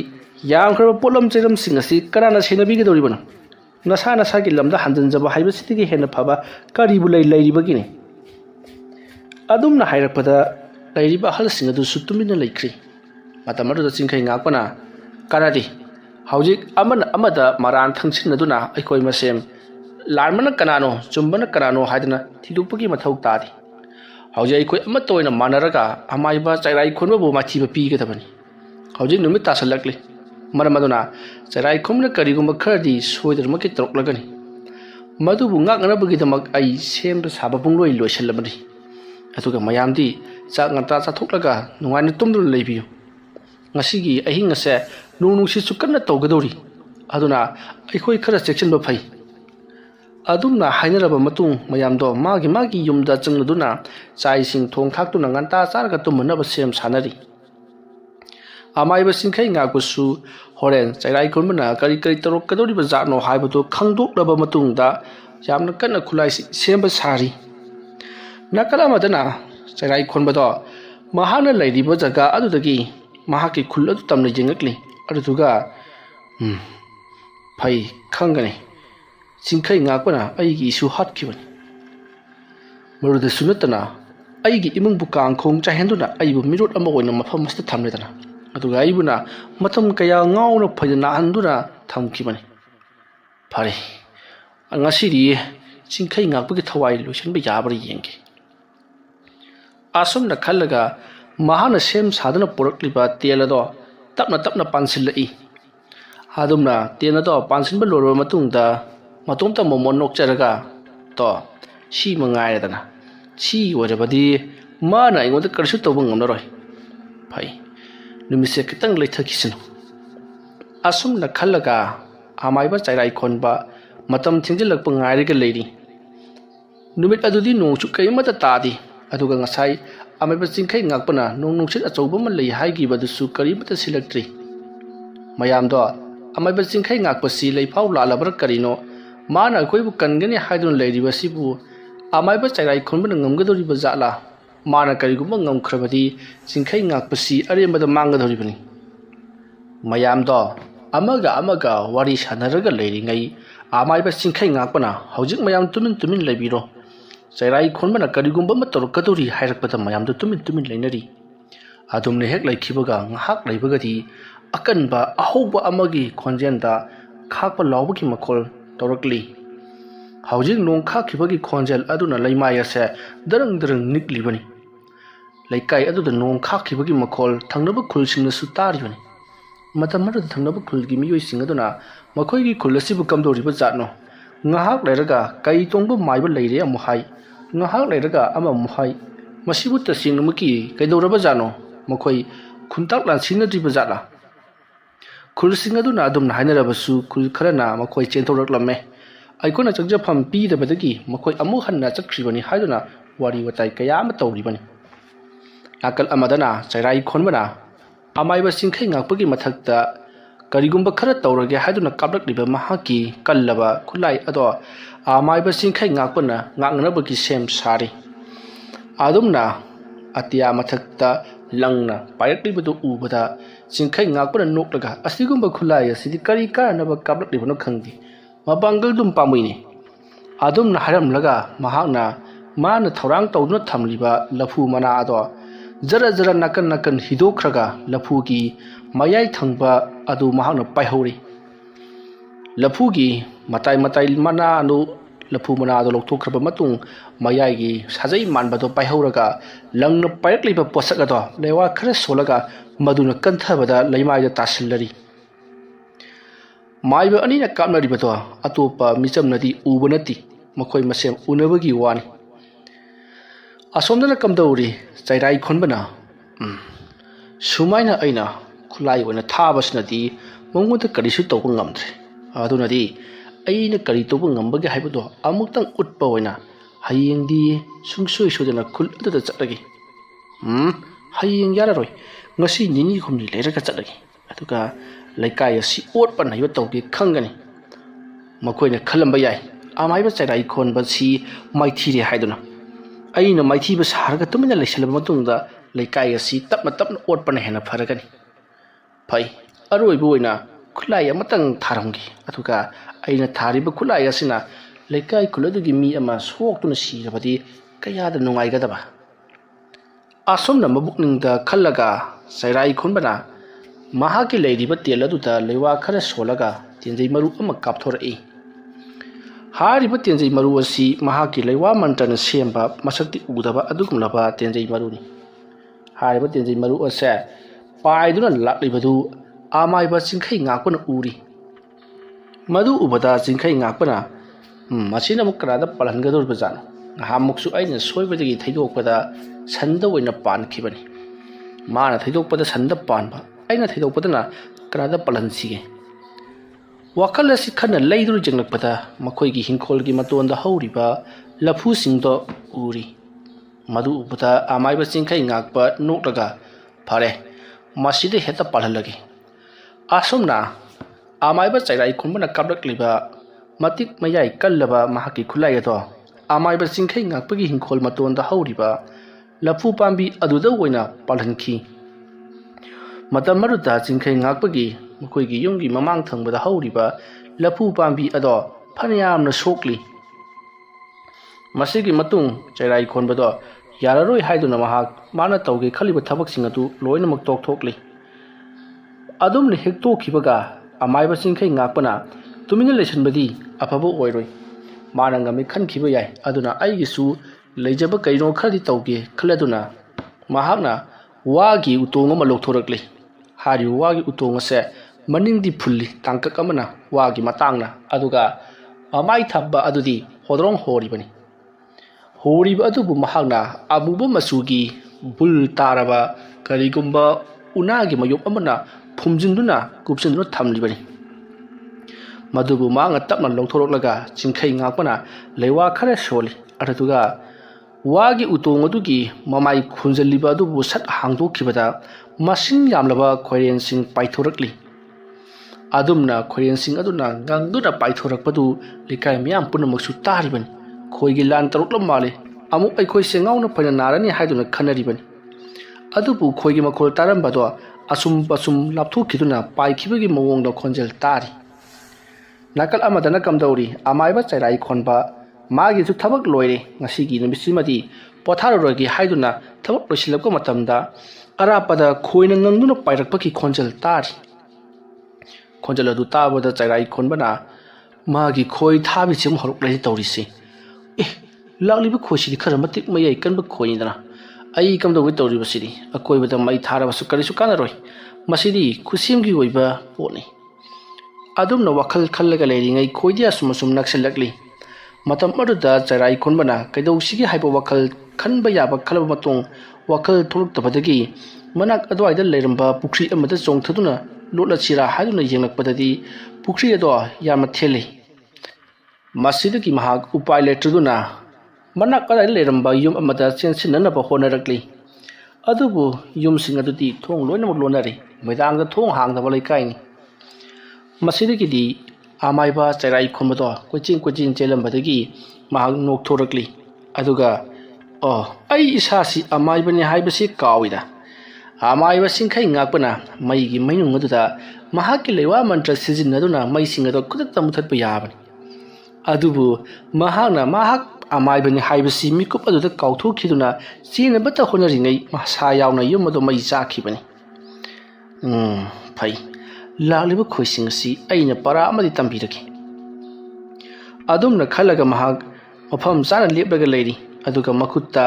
यामख्रब pollen चेरम सिंगसि कराना सेनबिगे दोरिबन नसा नसा कि लमदा हंजनजबा हाइबसितिगे हेन फबा करिबु लैरिबगिने अदुमना हाइरकपदा लैरिबा अहल सिंगदु सुतुमिना लैख्रि मतमरु चिंखै ngakpana करादि हौजिक अमदा मरान थंसिनदुना अखोई मसेम लानमना कनानो चुम्बना कनानो हाइदना थिदुपगी मथौ तादि हौजे अखोई अमत ओइना मानरगा अमाइबा चैराई खोनबबु माथिबा पीगदबनि हौजे नुमित तासलक्ले मरमदुना चैराई खोमना करिगुम खरदि सोइदरमके तरokलगनि मदुबु ngaknabagidamक आई सेम साबा बुंलोइ लोइसलबनि अतुगा मयामदि चाक ngata चाथोकलगा नुंगाइना तुमदुन लेबियु ngasiगी अहिंग असे नुनुसी सुकन्ना तौगदौरी अदुना अखोई खरा चेक्सनबा फै अदुमना हाइनरबा मतुंग मयामदो मागी युमदा चंगदुना चाइसिंग थोंग थाक्तुना nganta चारगा तुमनबा सेम सानरी अमाइबा चिंखै ngakbusu होरेन चैराई खोनबना करी तरokकदौरिबा जानो हाइबदो खंगदोकलबा मतुंगदा यामना कन्ना खुलाइ सेमबा सारी नकलामदना चैराई खोनबदो महाना लैरिबा जगा अदुदगी महाकी खुल अदु तमना जेंगकली अदुगा फै खंगने चिंखै ngakpana aigi isu hatkhibani maruda sunatana aigi imung bukang khong chahenduna aibu mirot ama oina mafam masta thamledana aduga aibuna matam kaya ngauna phajana handuna thamkhibani phare angasiri चिंखै ngakpagi thawai loisanba yabari yenge asumna khallaga mahana sem sadana porakliba telado tapna pansilai adumna tenado pansinba loro matungda matomta momon nokcharaga to si mangaidana si warabadi mana ingoda karsu tobang ngamnaroi phai numise kitang leithakisino asumna khallaga amaiba chairai khonba matam thingjilakpa ngairiga leiri numit adudi nongchu kaimata tadi aduga ngasai amaiba चिंखै ngakpana nongsit achouba ma lei haigi badusu karibata silaktri mayamdo amaiba चिंखै ngakpasi leifau lalabra karino mana koibu kangani haidun leiribasibu amaiba chairai khonbana ngamgadoriba jala mana karigumba ngamkhrabadi चिंखै ngakpasi arembada manggadoribani mayamdo amaga wari sanaraga leiringai amaiba चिंखै ngakpana hojik mayam tumin leibiro चैराई खोनबना करिगुम्बा मतरकदोरी हाइरकपदा मयामदो Tumin लेनरी आदुमने Keck लाइखिबगा ngahak laibagadi akanba ahouba amagi khonjenda khakpa lawbagi makhol torakli haujing nong khakibagi khonjel aduna laimaya se darang niklibani laikai aduda nong khakibagi makhol thangnaba khulsingna sutaribani matamara thangnaba khulgi miyoi singaduna makhoigi khulasibu kamdoriba jatno ngahak lairaga kai tongba maiba leire amuhai ngahak lairaga ama muhai masibu tasingmaki kaidoraba jano makhoi khuntak lan sinadriba jala khulsingaduna adumna hainarabasu khul kharana makhoi chentoraklamme aikona chagjafam pidabadagi makhoi amu hanna chakhribani haiduna wari watai kaya ama tawribani akal amadana chairai khonbana amaiba चिंखै ngakpagi mathakta karigumba khara tawrage haiduna kablakliba mahaki kallaba khulai ado amaiba चिंखै ngakpana ngangnabagi sem sari adumna atia mathakta langna pairakliba ubada चिंखै ngakpana noklaga asigumba khulai asidi kari karanaba kablakliba no khangdi mabangal dum pamuini ꯑꯗꯨꯝꯅ ꯍꯥꯏꯔꯝꯂꯒ ꯃꯍꯥꯛꯅ ꯃꯥꯅ ꯊꯧꯔꯥꯡ ꯇꯧꯗꯨꯅ ꯊꯝꯂꯤꯕ ꯂꯐꯨ ꯃꯅꯥ ꯑꯗꯣ ꯖꯔ ꯖꯔ ꯅꯥꯀꯟ ꯅꯥꯀꯟ ꯍꯤꯗꯣꯛꯈ꯭ꯔꯒ ꯂꯐꯨꯒꯤ ꯃꯌꯥꯏ ꯊꯪꯕ ꯑꯗꯨ ꯃꯍꯥꯛꯅ ꯄꯥꯏꯍꯧꯔꯤ ꯂꯐꯨꯒꯤ ꯃꯇꯥꯏ ꯃꯇꯥꯏ ꯃꯅꯥ ꯑꯗꯨ लफू मनादो लौथोख्रब मतुंग मयाइगी साजै मानबदो पाइहौरगा लंगन पाइरक्लिबा पोसक अदो लेवा खरे सोलगा मदुन कंथबदा लैमाइदा तासिल्लरी माइबा अनिना कापनरिबदो अतोपा मिचमनदी उबनति मखोय मसेम उनबगी वानी असोमदना कमदौरी चैराई खोनबना सुमाइना अइना खुलाई ओइना थाबसनदी मंगोदा करिसु तौबा ngamdre adunadi अइना करी तौबा ngambagi haibado amuktang utpa oina hayengdi sungsoi sodana khul adada chatlagi hayeng yararoi ngasi nini khumni leiraga chatlagi aduga laikai asi otpa naiba tauge khangani makoina khalamba yai amaiba chairai khonba si maithire haiduna अइना माइथीब सारगा तुमिना लेसलब मतुंगदा लेकाय असि तपना तपना ओटपना हेना फरगनी फै अरोइबो ओइना खुलाई अमतंग थारंगी अथुका अइना थारिब खुलाई असिना लेकाय खुलदुगी मी अमा सोक्तुना सिरबदी कयादा नुंगाइगदबा असोमना मबुकनिंगदा खल्लगा सैराई खोनबना महाके लेरिब तेल अदुदा लेवा खरा सोलगा तेंजै मरु अमा कापथोरई हारिब तेंजै मरु असि महाकी लेवा मंत्रन सेमबा मसक्ति उदबा अदुगुमलबा तेंजै मरुनी हारिब तेंजै मरु असे पाइदुना लाक्लिबदु आमाइबा चिंखै ngaकपन उरी मदु उबदा चिंखै ngaकपना मसिना मुकरादा पलहनगदोरबा जानो हामुक्सु आइना सोइबदगी थैदोकपदा संदा ओइना पानखिबनी माना थैदोकपदा संदा पानबा आइना थैदोकपदना करादा पलहनसिगे वाखल असि खन्ना लैदुर जंगलपदा मखोइगी हिंखोलगी मतोंदा हौरिबा लफुसिंगदो उरी मदु उपदा आमाइबा चिंखै ngaकपा नोकलगा फरे मसिदे हेता पालहलगे आसोमना आमाइबा चैराई खुनबना कापलक्लिबा मतिक मयाइ कल्लबा महाकी खुलाइदो आमाइबा चिंखै ngaकपगी हिंखोल मतोंदा हौरिबा लफु पांबी अदुदा ओइना पालहनखि मतमरुदा चिंखै ngaकपगी मखोइगी युमगी ममांग थंगबदा हौरिबा लफु पांबी अदो फनयामना सोकली मसिगी मतुंग चैराई खोनबदो याररोय हाइदुना महाक माना तौगे खलिबा थबकसिंग अदु लोइनमक तोकथोकली अदुमने हेक्तोखिबगा अमाइबा चिंखै ngaकपना तुमिना लेसनबदी अफबो ओइरोय माना ngami खनखिबा याय अदुना आइगिसु लेजबा कैनो खरदि तौगे खलदुना महाकना वागी उतोंग अमा लोथोरकली हारि वागी उतोंग से मनिंगदी फुल्ली तांकक अमना वागी मतांगना अदुगा अमाइ थब्बा अदुदी होद्रोंग होरिबनी होरिबा अदुबु महाकना अमुबा मसुगी बुल तारबा करिगुंबा उनागी मयोप अमना फुमजिंदुना कुपसिंदुना थमलिबनी मदुबु मांगा तपना लौथोरकलगा चिंखै ngaकपना लेवा खरे सोली अदुगा वागी उतोंग अदुगी ममाइ खुंजलिबा अदुबु सट हांदोखिबदा मसिन यामलबा खोरेन सिंग पाइथोरकली अदुमना खोरेन सिंग अदुना गांगदुना पाइथोरकपदु लिकाय मियाम पुनमक्सु तारिबनी खोइगी लान तरुकलम माले अमुक अइखोइ सेंगाउना फैना नारनी हाइदुना खनरिबनी अदुबु खोइगी मखोल तारंबदो असुम पसुम लापथोखिदुना पाइखिबगी मवोंगदा खोंजेल तारी नाकल अमदना कमदौरी अमाइबा चैराई खोनबा मागिसु थबक लोइरे ngasiगी नमिसिमदी पोथारोरोगी हाइदुना थबक लोइसिलबको मतमदा अरापदा खोइना ngangduna पाइरकपकी खोंजेल तारी खोंजेल अदु ताबदा चैराई खोनबना मागी खोइ थाबि चिम हरुकलै तौरिसि ए लाक्लिबा खोइसिदि खरा मतिक मयै कनबा खोइदना अई कमदौगी तौरिबसिदि अकोइबदा मै थारबसु करिसु कानरोय मसिदि खुसिमगी ओइबा पोनी अदुमना वखल खल्लगा लेरिङै खोइदि असुमसुम नक्सलक्ली मतम अदुदा चैराई खोनबना कैदौसिगी हाइबा वखल खनबा याबा खलबा मतों वखल थोलक्तबदगी मनाक अदवाइदा लेरंबा पुखरी अमदा चोंगथदुना लोटला चिरा हाइदुना येंगलक्पददी पुखरी अदो यामा थेले मसिदगी महाक उपाय लेट्रदुना मनाक अदाइदा लेरंबा युम अमदा चेंसिननबा होनरकली अदुबु युमसिंग अदुदी थोंग लोइनमक लोनरे मैदांगदा थोंग हांगदबा लैकाइनी मसिदगी आमाइबा चैराई खोनबदो कोचिन चेलंबदगी महाक नोकथोरकली अदुगा ओ अई इसासी अमाइबने हाइबसि काविदा आमाइबा सिंखै ngaकपना मैगी मैनुंग अदुदा महाकी लेवा मंत्र सिजिनदुना मैसिंग अदो खुदत मुथत याबनी ꯑꯗꯨꯕꯨ ꯃꯍꯥꯛꯅ ꯃꯍꯥꯛ ꯑꯃꯥꯏꯕꯅꯤ ꯍꯥꯏꯕꯁꯤ ꯃꯤꯀꯨꯞ ꯑꯗꯨꯗ ꯀꯥꯎꯊꯣꯛꯈꯤꯗꯨꯅ ꯆꯦꯟꯅꯕꯇ ꯍꯣꯠꯅꯔꯤꯉꯩ ꯃꯁꯥ ꯌꯥꯎꯅ ꯌꯨꯝ ꯑꯗꯨ ꯃꯩ ꯆꯥꯛꯈꯤꯕꯅꯤ꯫ ꯐꯩ, ꯂꯥꯛꯂꯤꯕ ꯈꯣꯏꯁꯤꯡ ꯑꯁꯤ ꯑꯩꯅ ꯄꯔꯥ ꯑꯃꯗꯤ ꯇꯝꯕꯤꯔꯒꯦ꯫ ꯑꯗꯨꯝꯅ ꯈꯜꯂꯒ ꯃꯍꯥꯛ ꯃꯐꯝ ꯆꯥꯅ ꯂꯦꯞꯂꯒ ꯂꯩꯔꯤ, ꯑꯗꯨꯒ ꯃꯈꯨꯠꯇ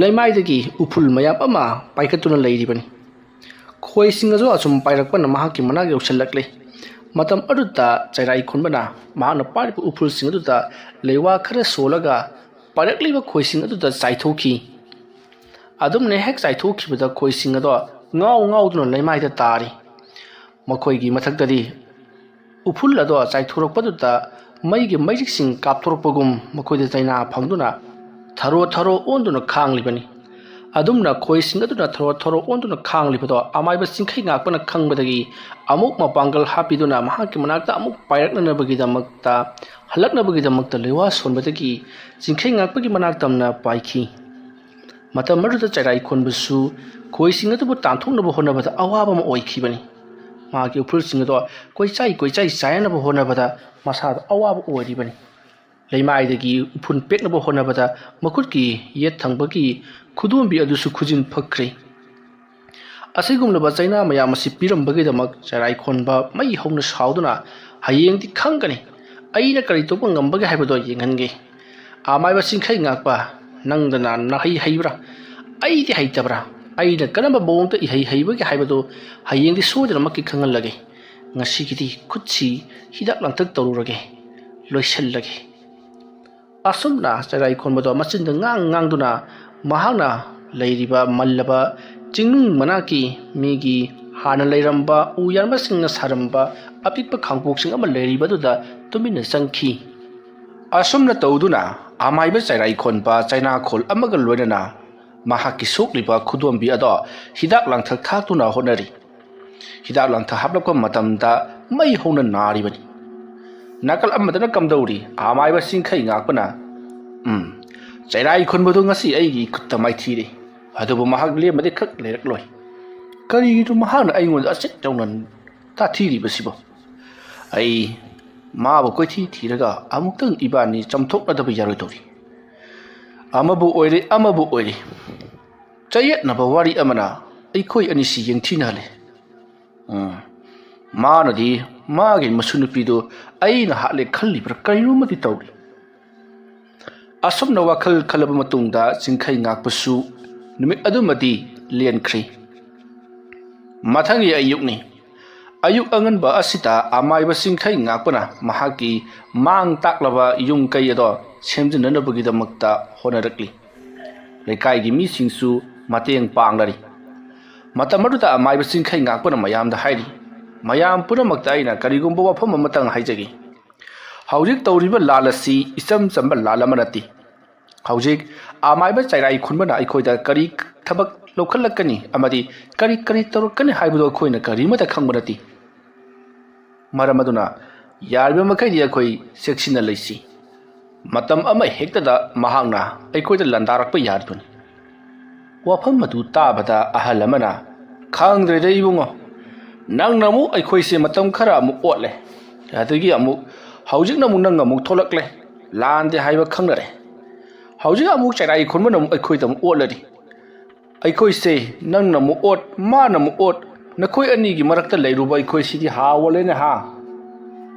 ꯂꯩꯃꯥꯏꯗꯒꯤ ꯎꯐꯨꯜ ꯃꯌꯥꯝ ꯑꯃ ꯄꯥꯏꯈꯠꯇꯨꯅ ꯂꯩꯔꯤꯕꯅꯤ꯫ ꯈꯣꯏꯁꯤꯡ ꯑꯗꯨ ꯑꯁꯨꯝ ꯄꯥꯏꯔꯛꯄꯅ ꯃꯍꯥꯛꯀꯤ ꯃꯅꯥꯛ ꯌꯧꯁꯤꯜꯂꯛꯂꯦ꯫ ꯃꯇꯝ ꯑꯗꯨꯗ ꯆꯩꯔꯥꯏ ꯈꯨꯟꯕꯅ ꯃꯍꯥꯛꯅ ꯄꯥꯏꯔꯤꯕ ꯎꯐꯨꯜꯁꯤꯡ ꯑꯗꯨꯗ ꯂꯩꯋꯥ ꯈꯔ ꯁꯣꯜꯂꯒ ꯄꯥꯏꯔꯛꯂꯤꯕ ꯈꯣꯏꯁꯤꯡ ꯑꯗꯨꯗ ꯆꯥꯏꯊꯣꯛꯈꯤ꯫ ꯑꯗꯨꯝꯅ ꯍꯦꯛ ꯆꯥꯏꯊꯣꯛꯈꯤꯕꯗ ꯈꯣꯏꯁꯤꯡ ꯑꯗꯣ ꯉꯥꯎꯗꯨꯅ ꯂꯩꯃꯥꯏꯗ ꯇꯥꯔꯤ꯫ ꯃꯈꯣꯏꯒꯤ ꯃꯊꯛꯇꯗꯤ ꯎꯐꯨꯜ ꯑꯗꯣ ꯆꯥꯏꯊꯣꯔꯛꯄꯗꯨꯗ ꯃꯩꯒꯤ ꯃꯩꯔꯤꯛꯁꯤꯡ ꯀꯥꯞꯊꯣꯔꯛꯄꯒꯨꯝ ꯃꯈꯣꯏꯗ ꯆꯩꯅꯥ ꯐꯪꯗꯨꯅ ꯊꯔꯣ ꯑꯣꯟꯗꯨꯅ ꯈꯥꯡꯂꯤꯕꯅꯤ꯫ ꯑꯗꯨꯝꯅ ꯈꯣꯏꯁꯤꯡ ꯑꯗꯨꯅ ꯊꯔꯣ ꯑꯣꯟꯗꯨꯅ ꯈꯥꯡꯂꯤꯕꯗꯣ ꯑꯃꯥꯏꯕ ꯆꯤꯡꯈꯩ ꯉꯥꯛꯄꯅ ꯈꯪꯕꯗꯒꯤ ꯑꯃꯨꯛ ꯃꯄꯥꯡꯒꯜ ꯍꯥꯞꯄꯤꯗꯨꯅ ꯃꯍꯥꯛꯀꯤ ꯃꯅꯥꯛꯇ ꯑꯃꯨꯛ ꯄꯥꯏꯔꯛꯅꯅꯕꯒꯤꯗꯃꯛꯇ ꯍꯜꯂꯛꯅꯕꯒꯤꯗꯃꯛꯇ ꯂꯩꯋꯥ ꯁꯣꯟꯕꯗꯒꯤ ꯆꯤꯡꯈꯩ ꯉꯥꯛꯄꯒꯤ ꯃꯅꯥꯛꯇꯝꯅ ꯄꯥꯏꯈꯤ꯫ ꯃꯇꯝ ꯑꯗꯨꯗ ꯆꯩꯔꯥꯏ ꯈꯣꯟꯕꯁꯨ ꯈꯣꯏꯁꯤꯡ ꯑꯗꯨꯕꯨ ꯇꯥꯟꯊꯣꯛꯅꯕ ꯍꯣꯠꯅꯕꯗ ꯑꯋꯥꯕ ꯑꯃ ꯑꯣꯏꯈꯤꯕꯅꯤ꯫ ꯃꯍꯥꯛꯀꯤ ꯎꯐꯨꯜꯁꯤꯡ ꯑꯗꯣ ꯀꯣꯏꯆꯥꯏ ꯆꯥꯏꯅꯕ ꯍꯣꯠꯅꯕꯗ ꯃꯁꯥꯗ ꯑꯋꯥꯕ ꯑꯣꯏꯔꯤꯕꯅꯤ꯫ ꯂꯩꯃꯥꯏꯗꯒꯤ ꯎꯐꯨꯜ ꯄꯦꯛꯅꯕ ꯍꯣꯠꯅꯕꯗ ꯃꯈꯨꯠꯀꯤ ꯌꯦꯠ ꯊꯪꯕꯒꯤ ꯈꯨꯗꯣꯝꯕꯤ ꯑꯗꯨꯁꯨ ꯈꯨꯖꯤꯟ ꯐꯛꯈ꯭ꯔꯦ꯫ ꯑꯁꯤꯒꯨꯝꯂꯕ ꯆꯩꯅꯥ ꯃꯌꯥꯝ ꯑꯁꯤ ꯄꯤꯔꯝꯕꯒꯤꯗꯃꯛ ꯆꯩꯔꯥꯏ ꯈꯣꯟꯕ ꯃꯩ ꯍꯧꯅ ꯁꯥꯎꯗꯨꯅ ꯍꯌꯦꯡꯗꯤ ꯈꯪꯒꯅꯤ, ꯑꯩꯅ ꯀꯔꯤ ꯇꯧꯕ ꯉꯝꯕꯒꯦ ꯍꯥꯏꯕꯗꯣ ꯌꯦꯡꯍꯟꯒꯦ꯫ ꯑꯃꯥꯏꯕ ꯆꯤꯡꯈꯩ ꯉꯥꯛꯄ, ꯅꯪꯗꯅ ꯅꯍꯩ ꯍꯩꯕ꯭ꯔꯥ, ꯑꯩꯗꯤ ꯍꯩꯇꯕ꯭ꯔꯥ, ꯑꯩꯅ ꯀꯔꯝꯕ ꯃꯑꯣꯡꯗ ꯏꯍꯩ ꯍꯩꯕꯒꯦ ꯍꯥꯏꯕꯗꯨ ꯍꯌꯦꯡꯗꯤ ꯁꯣꯏꯗꯅꯃꯛꯀꯤ ꯈꯪꯍꯜꯂꯒꯦ꯫ ꯉꯁꯤꯒꯤꯗꯤ ꯈꯨꯠꯁꯤ ꯍꯤꯗꯥꯛ ꯂꯥꯡꯊꯛ ꯇꯧꯔꯨꯔꯒꯦ, ꯂꯣꯏꯁꯤꯜꯂꯒꯦ꯫ ꯑꯁꯨꯝꯅ ꯆꯩꯔꯥꯏ ꯈꯣꯟꯕꯗꯣ ꯃꯆꯤꯟꯗ ꯉꯥꯡꯗꯨꯅ ꯃꯍꯥꯛꯅ ꯂꯩꯔꯤꯕ ꯃꯜꯂꯕ ꯆꯤꯡꯅꯨꯡ ꯃꯅꯥꯛꯀꯤ ꯃꯤꯒꯤ ꯍꯥꯟꯅ ꯂꯩꯔꯝꯕ ꯎ ꯌꯥꯟꯕꯁꯤꯡꯅ ꯁꯥꯔꯝꯕ ꯑꯄꯤꯛꯄ ꯈꯥꯡꯄꯣꯛꯁꯤꯡ ꯑꯃ ꯂꯩꯔꯤꯕꯗꯨꯗ ꯇꯨꯃꯤꯟꯅ ꯆꯪꯈꯤ꯫ ꯑꯁꯨꯝꯅ ꯇꯧꯗꯨꯅ ꯑꯃꯥꯏꯕ ꯆꯩꯔꯥꯏ ꯈꯣꯟꯕ ꯆꯩꯅꯥꯈꯣꯜ ꯑꯃꯒ ꯂꯣꯏꯅꯅ ꯃꯍꯥꯛꯀꯤ ꯁꯣꯛꯂꯤꯕ ꯈꯨꯗꯣꯝꯕꯤ ꯑꯗꯣ ꯍꯤꯗꯥꯛ ꯂꯥꯡꯊꯛ ꯊꯥꯛꯇꯨꯅ ꯍꯣꯠꯅꯔꯤ꯫ ꯍꯤꯗꯥꯛ ꯂꯥꯡꯊꯛ ꯍꯥꯞꯂꯛꯄ ꯃꯇꯝꯗ ꯃꯩ ꯍꯧꯅ ꯅꯥꯔꯤꯕꯅꯤ꯫ ꯅꯥꯀꯜ ꯑꯃꯗꯅ ꯀꯝꯗꯧꯔꯤ ꯑꯃꯥꯏꯕ ꯆꯤꯡꯈꯩ ꯉꯥꯛꯄꯅ ꯆꯩꯔꯥꯏ ꯈꯨꯟꯕꯗꯨ ꯉꯁꯤ ꯑꯩꯒꯤ ꯈꯨꯠꯇ ꯃꯥꯏꯊꯤꯔꯦ, ꯑꯗꯨꯕꯨ ꯃꯍꯥꯛ ꯂꯦꯝꯕꯗꯤ ꯈꯛ ꯂꯩꯔꯛꯂꯣꯏ꯫ ꯀꯔꯤꯒꯤꯅꯣ ꯃꯍꯥꯛꯅ ꯑꯩꯉꯣꯟꯗ ꯑꯆꯦꯠ ꯌꯧꯅ ꯇꯥꯊꯤꯔꯤꯕꯁꯤꯕꯣ? ꯑꯩ ꯃꯥꯕꯨ ꯀꯣꯏꯊꯤ ꯊꯤꯔꯒ ꯑꯃꯨꯛꯇꯪ ꯏꯕꯥꯅꯤ ꯆꯝꯊꯣꯛꯅꯗꯕ ꯌꯥꯔꯣꯏꯗꯧꯔꯤ꯫ ꯑꯃꯕꯨ ꯑꯣꯏꯔꯦ ꯆꯌꯦꯠꯅꯕ ꯋꯥꯔꯤ ꯑꯃꯅ ꯑꯩꯈꯣꯏ ꯑꯅꯤꯁꯤ ꯌꯦꯡꯊꯤꯅꯍꯜꯂꯦ꯫ ꯃꯥꯅꯗꯤ ꯃꯥꯒꯤ ꯃꯁꯨ ꯅꯨꯄꯤꯗꯨ ꯑꯩꯅ ꯍꯥꯠꯂꯦ ꯈꯜꯂꯤꯕ꯭ꯔꯥ ꯀꯔꯤꯅꯣꯃꯗꯤ ꯇꯧꯔꯤ꯫ ꯑꯁꯨꯝꯅ ꯋꯥꯈꯜ ꯈꯜꯂꯕ ꯃꯇꯨꯡꯗ ꯆꯤꯡꯈꯩ ꯉꯥꯛꯄꯁꯨ ꯅꯨꯃꯤꯠ ꯑꯗꯨꯃꯗꯤ ꯂꯦꯟꯈ꯭ꯔꯦ꯫ ꯃꯊꯪꯒꯤ ꯑꯌꯨꯛꯅꯤ꯫ ꯑꯌꯨꯛ ꯑꯉꯟꯕ ꯑꯁꯤꯗ ꯑꯃꯥꯏꯕ ꯆꯤꯡꯈꯩ ꯉꯥꯛꯄꯅ ꯃꯍꯥꯛꯀꯤ ꯃꯥꯡ ꯇꯥꯛꯂꯕ ꯌꯨꯝ ꯀꯩ ꯑꯗꯣ ꯁꯦꯝꯖꯤꯟꯅꯅꯕꯒꯤꯗꯃꯛꯇ ꯍꯣꯠꯅꯔꯛꯂꯤ꯫ ꯂꯩꯀꯥꯏꯒꯤ ꯃꯤꯁꯤꯡꯁꯨ ꯃꯇꯦꯡ ꯄꯥꯡꯂꯔꯤ꯫ ꯃꯇꯝ ꯑꯗꯨꯗ ꯑꯃꯥꯏꯕ ꯆꯤꯡꯈꯩ ꯉꯥꯛꯄꯅ ꯃꯌꯥꯝꯗ ꯍꯥꯏꯔꯤ, ꯃꯌꯥꯝ ꯄꯨꯝꯅꯃꯛꯇ ꯑꯩꯅ ꯀꯔꯤꯒꯨꯝꯕ ꯋꯥꯐꯝ ꯑꯃꯇꯪ ꯍꯥꯏꯖꯒꯦ꯫ ꯍꯧꯖꯤꯛ ꯇꯧꯔꯤꯕ ꯂꯥꯜ ꯑꯁꯤ ꯏꯆꯝ ꯆꯝꯕ ꯂꯥꯜ ꯑꯃ ꯅꯠꯇꯦ꯫ ꯍꯧꯖꯤꯛ ꯑꯃꯥꯏꯕ ꯆꯩꯔꯥꯏ ꯈꯨꯟꯕꯅ ꯑꯩꯈꯣꯏꯗ ꯀꯔꯤ ꯊꯕꯛ ꯂꯧꯈꯠꯂꯛꯀꯅꯤ ꯑꯃꯗꯤ ꯀꯔꯤ ꯇꯧꯔꯛꯀꯅꯤ ꯍꯥꯏꯕꯗꯨ ꯑꯩꯈꯣꯏꯅ ꯀꯔꯤꯃꯠꯇ ꯈꯪꯕ ꯅꯠꯇꯦ꯫ ꯃꯔꯝ ꯑꯗꯨꯅ ꯌꯥꯔꯤꯕ ꯃꯈꯩꯗꯤ ꯑꯩꯈꯣꯏ ꯆꯦꯛꯁꯤꯟꯅ ꯂꯩꯁꯤ꯫ ꯃꯇꯝ ꯑꯃ ꯍꯦꯛꯇꯗ ꯃꯍꯥꯛꯅ ꯑꯩꯈꯣꯏꯗ ꯂꯥꯟꯗꯥꯔꯛꯄ ꯌꯥꯔꯤꯕꯅꯤ꯫ ꯋꯥꯐꯝ ꯑꯗꯨ ꯇꯥꯕꯗ ꯑꯍꯜ ꯑꯃꯅ, ꯈꯪꯗ꯭ꯔꯦꯗ ꯏꯕꯨꯡꯉꯣ, ꯅꯪꯅ ꯑꯃꯨꯛ ꯑꯩꯈꯣꯏꯁꯦ ꯃꯇꯝ ꯈꯔ ꯑꯃꯨꯛ ꯑꯣꯠꯂꯦ, ꯑꯗꯒꯤ ꯍꯧꯖꯤꯛꯅ ꯑꯃꯨꯛ ꯅꯪ ꯑꯃꯨꯛ ꯊꯣꯛꯂꯛꯂꯦ, ꯂꯥꯟꯗꯦ ꯍꯥꯏꯕ ꯈꯪꯅꯔꯦ꯫ ꯍꯧꯖꯤꯛ ꯑꯃꯨꯛ ꯆꯩꯔꯥꯏ ꯈꯨꯟꯕꯅ ꯑꯃꯨꯛ ꯑꯩꯈꯣꯏꯗ ꯑꯃꯨꯛ ꯑꯣꯠꯂꯔꯤ꯫ ꯑꯩꯈꯣꯏꯁꯦ ꯅꯪꯅ ꯑꯃꯨꯛ ꯑꯣꯠ ꯃꯥꯅ ꯑꯃꯨꯛ ꯑꯣꯠ, ꯅꯈꯣꯏ ꯑꯅꯤꯒꯤ ꯃꯔꯛꯇ ꯂꯩꯔꯨꯕ ꯑꯩꯈꯣꯏꯁꯤꯗꯤ ꯍꯥꯎꯋꯂꯦꯅꯦ ꯍꯥ꯫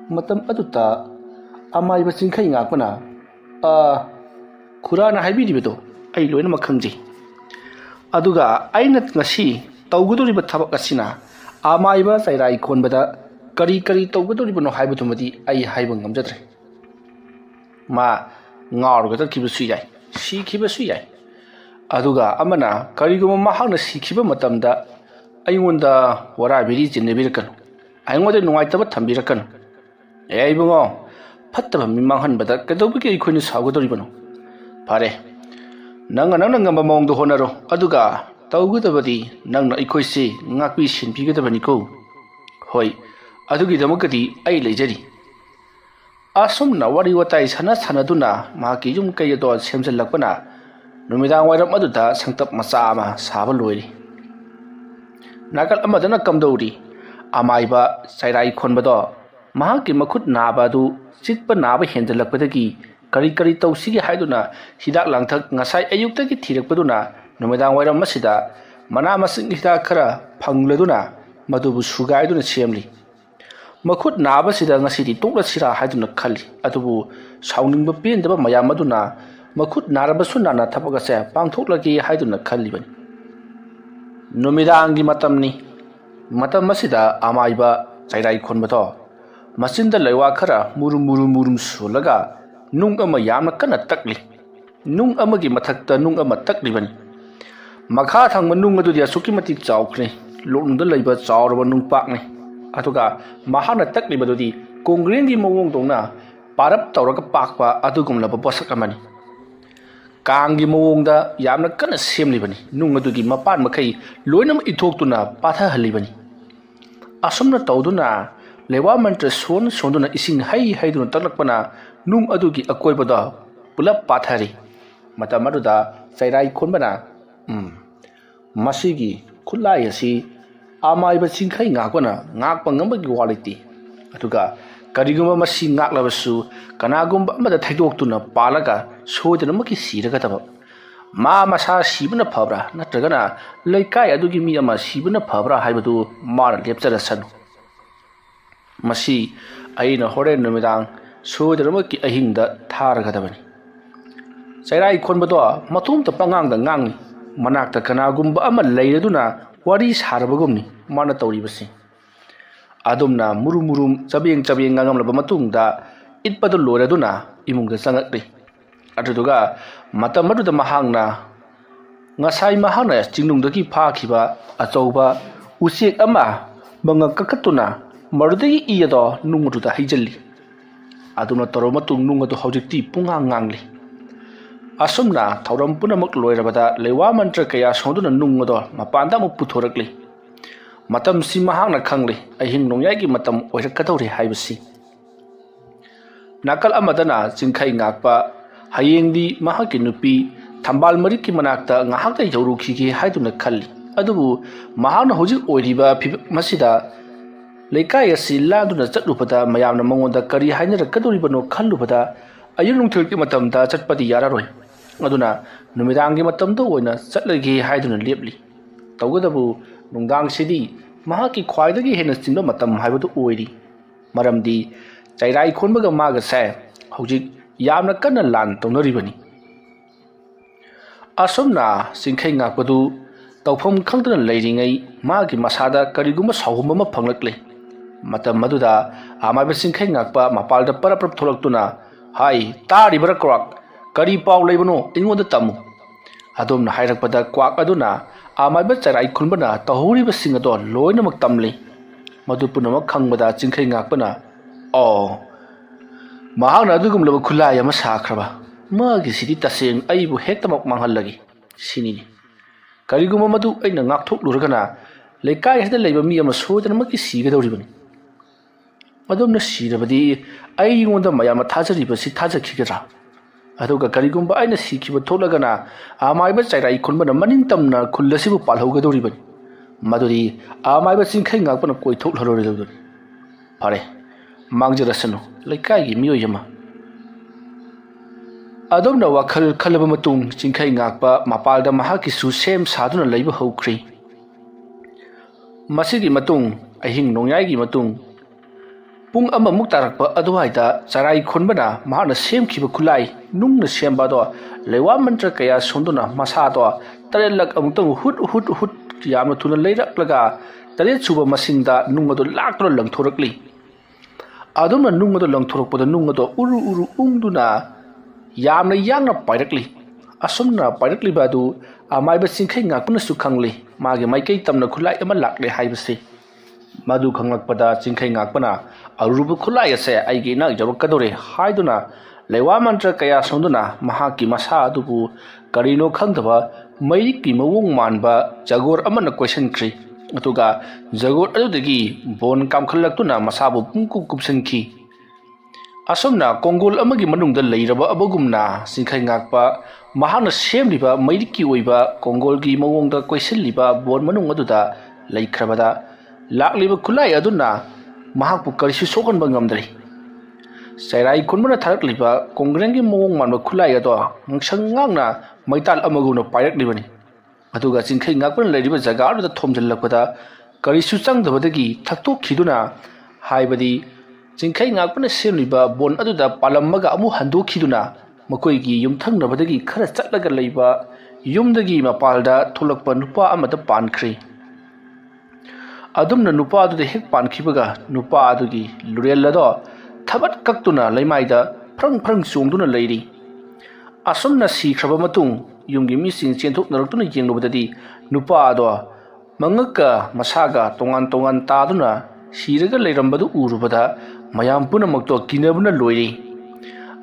ꯃꯇꯝ ꯑꯗꯨꯗ ꯑꯃꯥꯏꯕ ꯆꯤꯡꯈꯩ ꯉꯥꯛꯄꯅ, ꯈꯨꯔꯥꯅ ꯍꯥꯏꯕꯤꯔꯤꯕꯗꯣ ꯑꯩ ꯂꯣꯏꯅꯃꯛ ꯈꯪꯖꯩ, ꯑꯗꯨꯒ ꯑꯩꯅ ꯉꯁꯤ ꯇꯧꯒꯗꯧꯔꯤꯕ ꯊꯕꯛ ꯑꯁꯤꯅ ꯑꯃꯥꯏꯕ ꯆꯩꯔꯥꯏ ꯈꯣꯟꯕꯗ ꯀꯔꯤ ꯇꯧꯒꯗꯧꯔꯤꯕꯅꯣ ꯍꯥꯏꯕꯗꯨꯃꯗꯤ ꯑꯩ ꯍꯥꯏꯕ ꯉꯝꯖꯗ꯭ꯔꯦ꯫ ꯃꯥ ꯉꯥꯎꯔꯒ ꯆꯠꯈꯤꯕꯁꯨ ꯌꯥꯏ, ꯁꯤꯈꯤꯕꯁꯨ ꯌꯥꯏ, ꯑꯗꯨꯒ ꯑꯃꯅ ꯀꯔꯤꯒꯨꯝꯕ ꯃꯍꯥꯛꯅ ꯁꯤꯈꯤꯕ ꯃꯇꯝꯗ ꯑꯩꯉꯣꯟꯗ ꯋꯥꯔꯥꯕꯤꯔꯤ ꯆꯤꯟꯅꯕꯤꯔꯛꯀꯅꯨ, ꯑꯩꯉꯣꯟꯗ ꯅꯨꯡꯉꯥꯏꯇꯕ ꯊꯝꯕꯤꯔꯛꯀꯅꯨ꯫ ꯏꯕꯨꯡꯉꯣ, ꯐꯠꯇꯕ ꯃꯤ ꯃꯥꯡꯍꯟꯕꯗ ꯀꯩꯗꯧꯕꯒꯤ ꯑꯩꯈꯣꯏꯅ ꯁꯥꯎꯒꯗꯧꯔꯤꯕꯅꯣ? ꯐꯔꯦ, ꯅꯪꯅ ꯉꯝꯕ ꯃꯑꯣꯡꯗ ꯍꯣꯠꯅꯔꯣ, ꯑꯗꯨꯒ ꯇꯧꯒꯗꯕꯗꯤ ꯅꯪꯅ ꯑꯩꯈꯣꯏꯁꯤ ꯉꯥꯛꯄꯤ ꯁꯦꯟꯕꯤꯒꯗꯕꯅꯤꯀꯣ꯫ ꯍꯣꯏ, ꯑꯗꯨꯒꯤꯗꯃꯛꯇꯗꯤ ꯑꯩ ꯂꯩꯖꯔꯤ꯫ ꯑꯁꯨꯝꯅ ꯋꯥꯔꯤ ꯋꯥꯇꯥꯏ ꯁꯥꯟꯅꯗꯨꯅ ꯃꯍꯥꯛꯀꯤ ꯌꯨꯝ ꯀꯩ ꯑꯗꯣ ꯁꯦꯝꯖꯤꯜꯂꯛꯄꯅ ꯅꯨꯃꯤꯗꯥꯡ ꯋꯥꯏꯔꯝ ꯑꯗꯨꯗ ꯁꯪꯇꯞ ꯃꯆꯥ ꯑꯃ ꯁꯥꯕ ꯂꯣꯏꯔꯤ꯫ ꯅꯥꯀꯜ ꯑꯃꯗꯅ ꯀꯝꯗꯧꯔꯤ ꯑꯃꯥꯏꯕ ꯆꯩꯔꯥꯏ ꯈꯣꯟꯕꯗꯣ mahaki makhut naba adu chikpa naba henjalakpadagi kari kari tawsigi haiduna hidak langthak ngasai ayuktagi thirakpaduna numidang wairam masida mana masing hidak khara phangladuna madubu sugaiduna semli makhut naba sida ngasidi tokla sira haiduna khali adubu sauningba pendaba mayam aduna makhut narabasu nana thapagase pangthoklagi haiduna khali bani numidangi matam masida amaiba chairai khonbato masinda laiwa khara murum sulaga nung ama yamna kana takli nung amagi mathakta nung ama takli bani makha thang nung adu dia suki mati chawkhne lungda laiba chawraba nung pakne atuga mahana takli badudi kongrengi mawong dongna parap tawraga pakpa adugumlaba bosak amani kangi mawongda yamna kana semli bani nung adugi mapan makai loinam ithoktuna patha hali bani asumna tawduna lewa mantra sonduna ising haiduna taklakpana nung adugi akoibada pulap pathari matamaduda chairai khonbana masigi khulai asi amaiba chingkhai ngakwana ngakpa ngambagi waliti atuga kariguma masi ngaklabasu kanagumba amada thaidoktuna palaga soidana maki siraga taba ma masa sibuna phabra natragana laikai adugi mi ama sibuna phabra haibadu mara lepchara sanu masi aina horen numidang soidana maki ahingda tharaga tabani chairai khonbado matumta pangangda ngangi manakta kanagumba ama leiraduna wari sarabagumni mana tawribasi adumna murum chabeng ngangamlaba matungda itpadu loraduna imungda changakli aduduga matamaduda mahangna ngasai mahangna chingnungdagi phakhiba achauba usek ama manga kakatuna marudagi iyado nungmududa haijalli aduna toromatung nungadu hojikti pungang asumna thauram punamak loirabada lewa mantra kaya sonduna nungado mapanda mu puthorakli matam si mahangna khangli ahing nongyai matam oirakadori haibasi nakal amadana chingkhai ngakpa hayengdi mahaki nupi thambal mariki manakta ngahakta yaurukhige haiduna khalli adubu mahana hojik oiriba masida leikai asi laduna chatlubada mayamna mangonda kari hainarakadoribano khallubada ayunungthilki matamda chatpadi yararoi aduna numidangi matamda oina chatlagi haiduna lepli tawgadabu nungdang sidi mahaki khwaidagi hena chingba matam haibadu oiri maramdi chairai khonbaga maga sai hojik yamna kana lan tonaribani asumna singkhai ngakpadu tawpham khangdana leiringai magi masada kariguma sahum ama phanglakle matam maduda amaiba singkhai ngakpa mapalda paraprap tholaktuna hai taribara kwak kari paw leibano ingonda tamu adumna hairakpada kwak aduna amaiba chairai khunbana tahuriba singado loinamak tamle madu punamak khangbada chingkhai ngakpana mahangna adugumlaba khulai ama sakraba magi sidi taseng aibu hektamak manghallagi sinini kariguma madu aina ngakthok luragana leikai hada leiba mi ama sodana maki sigadoribani adumna sirabadi aingonda mayama thajariba si thajakhigira aduga karigumba aina sikhiba tholagana amaiba chairai khunbana maningtamna khullasibu palhaugadoribani maduri amaiba chingkhai ngakpana koithok haloridodoni are mangjarasanu leikai gi miyoyama adumna wakhal khalaba matung chingkhai ngakpa mapalda mahaki su sem saduna leiba hokri masigi matung ahing nongyai gi matung pung ama muktarakpa aduhaida charai khonbana mahana semkhiba khulai nungna sembado lewa mantra kaya sonduna masado tarelak amutang hut yamna thuna leiraklaga tare chuba masingda nungado laktro langthorakli adumna nungado langthorokpada nungado uru ungduna yamna yangna pairakli asumna pairakli badu amaiba singkhai ngakpuna su khangli magi maikai tamna khulai ama lakle haibase madu khanglakpada chingkhai ngakpana arubu khulai ase aigi nak jorokadore haiduna lewa mantra kaya sonduna mahaki masa adubu karino khangdaba mairiki mawong manba jagor amana question kri atuga jagor adudagi bon kam khallaktuna masabu pungku kupsanki asomna kongol amagi manungda leiraba abagumna singkhai ngakpa mahana semliba mairiki oiba kongolgi mawongda question liba bon manung aduda laikhrabada lakliba khulai aduna mahakpu karisu sokan bangamdri Sairai kunmana tharakliba kongrengi mowong manba khulai ado ngsangang na maital amaguna pairak libani aduga chingkhai ngakpan leiriba jaga adu thomjallakpada karisu changdabadagi thaktok khiduna haibadi chingkhai ngakpan semliba bon aduda palammaga amu hando khiduna makoigi yumthangnabadagi khara chatlaga leiba yumdagi mapalda thulakpa nupa amada pankhri adumna nupa adu hek pankhibaga nupa adugi lurellado thabat kaktuna leimaida phrang phrang chungduna leiri asumna sikhaba matung yumgi mising chenthok narakuna yenglobadadi nupa ado mangaka masaga tongan tongan taduna siraga leirambadu urubada mayam punamakto kinabuna loiri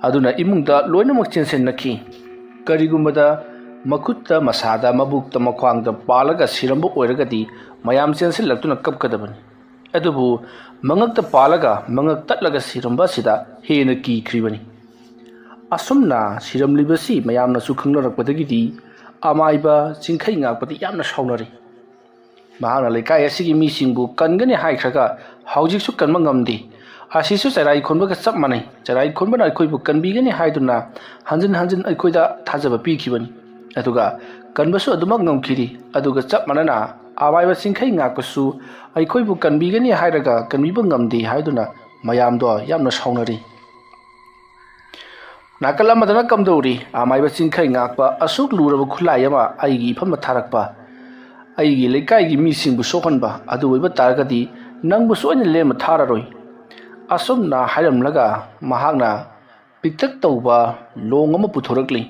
aduna imungda loinamak chensen nakhi karigumbada makutta masada mabukta makhwangda palaga sirambu oiragadi mayam chensen laktuna kapkadabani adubu mangakta palaga mangak tatlaga siramba sida hena ki khribani asumna siramlibasi mayamna su khangnarakpadagidi amaiba chingkhai ngakpati yamna saunari mahana lekai asigi mi singbu kangani haikhraga haujik su kanma ngamdi asisu charai khonbaga chap manai charai khonbana aikoibu kanbigani haiduna hanjin hanjin aikoida thajaba pikhibani aduga kanbasu adumak ngamkhiri aduga chap manana amaiba chingkhai ngakpasu aikoibu kanbigani hairaga kanbiba ngamdi haiduna mayamdo yamna saunari nakala madana kamdori amaiba chingkhai ngakpa asuk luraba khulai ama aigi ifama tharakpa aigi lekai gi mi singbu sohanba adu oiba taragadi nangbu soina lema thararoi asumna hairamlaga mahakna piktak tauba long ama puthorakli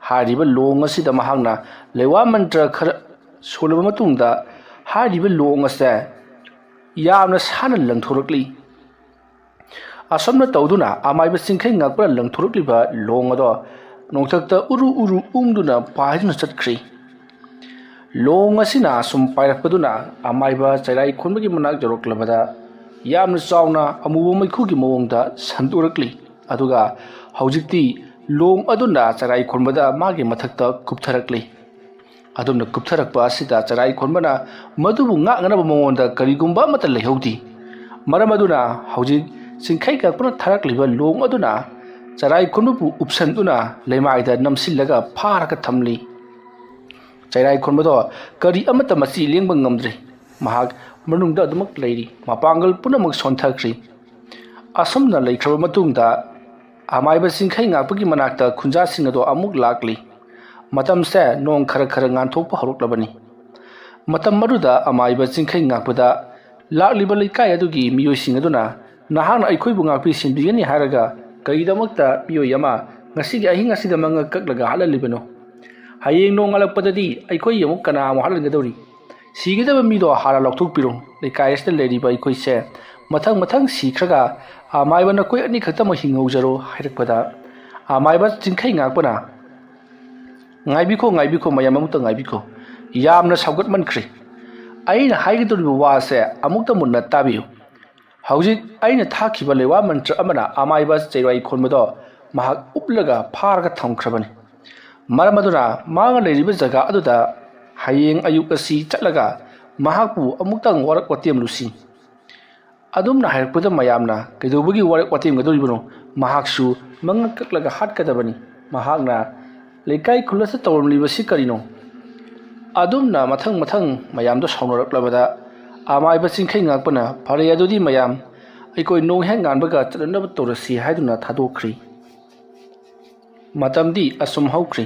hariba long asida mahakna lewa mantra khara solaba matungda hariba long asa yamna sana langthorakli asomna tawduna amaiba chingkhai ngakpa langthorakliba long ado nongthakta uru uru ungduna paiduna chatkri long asina sum pairakpaduna amaiba chairai khonbagi manak joroklabada yamna chauna amubo maikhugi mawongda santurakli aduga haujikti long aduna chairai khonbada magi mathakta kuptharakli adumna kuptharakpa asida chairai khonbana madubu nganganaba mamonda karigumba mata leihodi maramaduna haujik chingkhai kakpana tharakliba long aduna chairai khonbu upsanduna leimaida namsillaga pharaka thamli chairai khonbado kari amata machi lengba ngamdri mahak manungda adumak leiri mapangal punamak sonthakri asomna leikhaba matungda amaiba chingkhai ngakpagi manakta khunja singado amuk lakli matamse nong khara khara nganthokpa haruklabani matam maruda amaiba chingkhai ngakpada lakliba leikai adugi miyoi singaduna nahana aikoibu ngakpi sinbigani haraga kaidamakta miyoi ama ngasigi ahinga sida manga kaklaga halalibano hayeng nong alakpadadi aikoi yamuk kana mo halalgadori sigidaba mido hara lokthokpiro leikai asta leriba aikoi se mathang mathang sikhraga amaiba na koi ani khatama hingaujaro hairakpada amaiba chingkhai ngakpana ngaibiko mayam amukta ngaibiko yamna saugat mankhri aina haigidoriba wase amukta munna tabiyo haujik aina thakiba lewa mantra amana amaiba chairai khonbado mahak uplaga pharga thamkhrabani maramaduna manga leiriba jaga aduda hayeng ayuk asi chatlaga mahakpu amuktang warak watem lusi adumna hairkpada mayamna kedobagi warak watem gadoribano mahaksu manga kaklaga hatkadabani mahakna leikai khulasa tawramlibasi karino adumna mathang mathang mayamdo saunaraklabada amaiba chingkhai ngakpana phare adudi mayam aikoi nong heng nganbaga chatnaba torasi haiduna thadokri matamdi asum haukri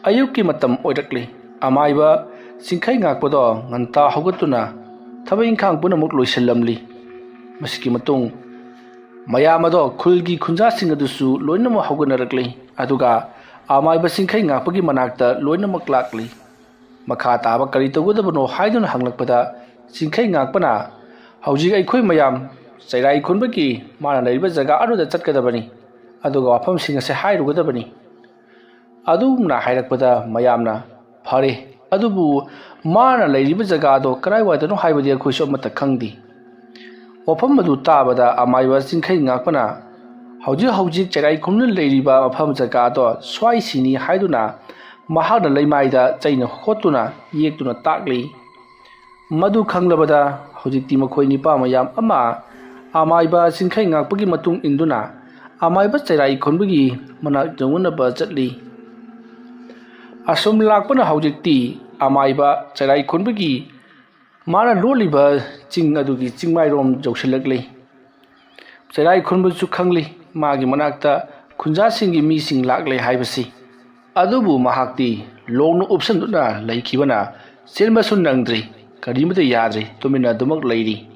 ayuki matam oirakli amaiba chingkhai ngakpado nganta hogatuna thabai ingkhang punamuk loisallamli masiki matung mayamado khulgi khunja singadusu loinama hoganarakli aduga amaiba chingkhai ngakpagi manakta loinamak lakli makha taba kari tawgadabano haiduna hanglakpada chingkhai ngakpana haujik aikoi mayam chairai khonbagi mana leiriba jaga anuda chatkadabani aduga wafam singase hairugadabani adumna hairakpada mayamna phare adubu mana leiriba jaga do karai wadano haibadi akhoi so mata khangdi wafam madu tabada amaiba chingkhai ngakpana haujik chairai khonna leiriba wafam jaga do swai sini haiduna mahakna leimaida chaina hotuna yektuna takli Madu Kanglabada, Hojikti Makoi Nipa Mayam Ama, Amaiba Sinkai Ngakpagi Matung Induna, Amaiba Terai Konbugi, Manak Junguna Bajatli. Asum Lakpana Hojikti, Amaiba Terai Konbugi, Mana Loliba, Ching Adugi, Chingmai Rom Jokshilakli. Terai Konbu Sukangli, Magi Manakta, Kunja Singi Missing Lakle Hibasi. Adubu Mahakti, Long Option Duna, Laikivana, Silmasun Nangdri, Karimata Yadri, Tumina Dumak Lady.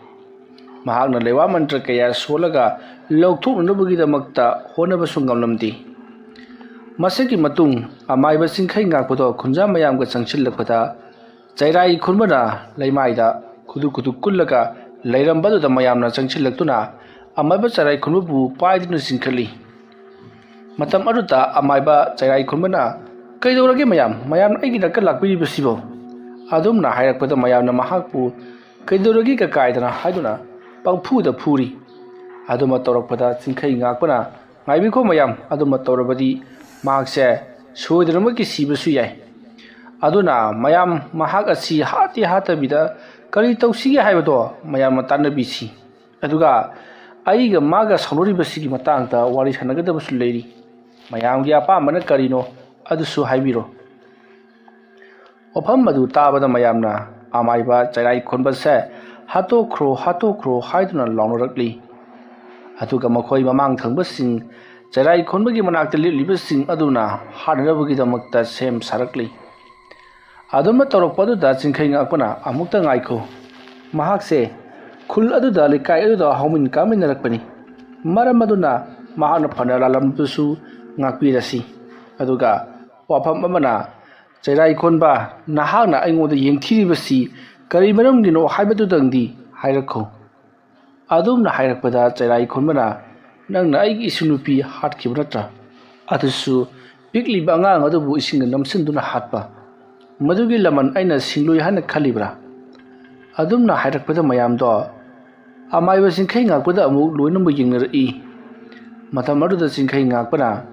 Mahagna Lewa Mantra Kaya Solaga, Loktu Nubugi the Makta, Honabasungam Masaki Matung, Amaiba Sinkai Nakoto, Kunjamayam Sanchilapata, Jairai Kurmana, Laimaida, Kudu Kulaga, Lairambadu the Mayamna Sanchilatuna, Amaiba Sarai Kunubu, Paidin Sinkali. Matam Aruta, Amaiba, Jairai Kurmana, Kaidoragi Mayam, Mayam Agina Kalakbi Bisibo. Adumna Hirakata Mayamna Mahakpu, Kaidoragi Kaidana, Haduna, Pangpu the Puri. Aduma Torapada, Sinkai Nakana, Maibiko Mayam, Aduma Torabadi, Mark said, show the Ramaki Sibasuya. Aduna, Mayam, Mahagasi, Hati Hatabida, Karito Sigi Hibado, Mayam Matana Bisi. Aduga, Aiga Maga Sonori Basiki Matanta, Wari Hanagata lady. Mayam Giapa Manakarino, Adusu Hibiro. Opamadu Tabada Mayamna, Amaiba, Jairai Konbase, Hato Crow, Hiduna Lonoragli. Atuga Makoi Mamang Tangbasing, Jairai Konbagi Manakta Libasing Aduna, Hanabugi the Mukta Sam Sarakli. Aduma Toropadu Datsin King Apana, Amukta Aiko. Mahak say, Kul Aduda Likai Aduda Homin Kamin Rakpani. Maramaduna, Mahana Panala Lampusu, Nakpirasi. Aduga, Wapamana, Jairai Konba, Nahana Ingo the Yang Tiribasi, Karimarum Dino Hibatu Dandi, Hirako. Adum na Hirapada, Jairai Konbana, Nang Naig Isunupi, Hart Kibrata. Atusu, Bigly Banga, other voicing and Namsinduna Hatpa. Madugi Laman Aina Singlu Hana Calibra. Adum na Hirapada Mayam do. Amai was in King Akpada Amu, Luinum Yinger E. Matamadu the Sinking Akpana.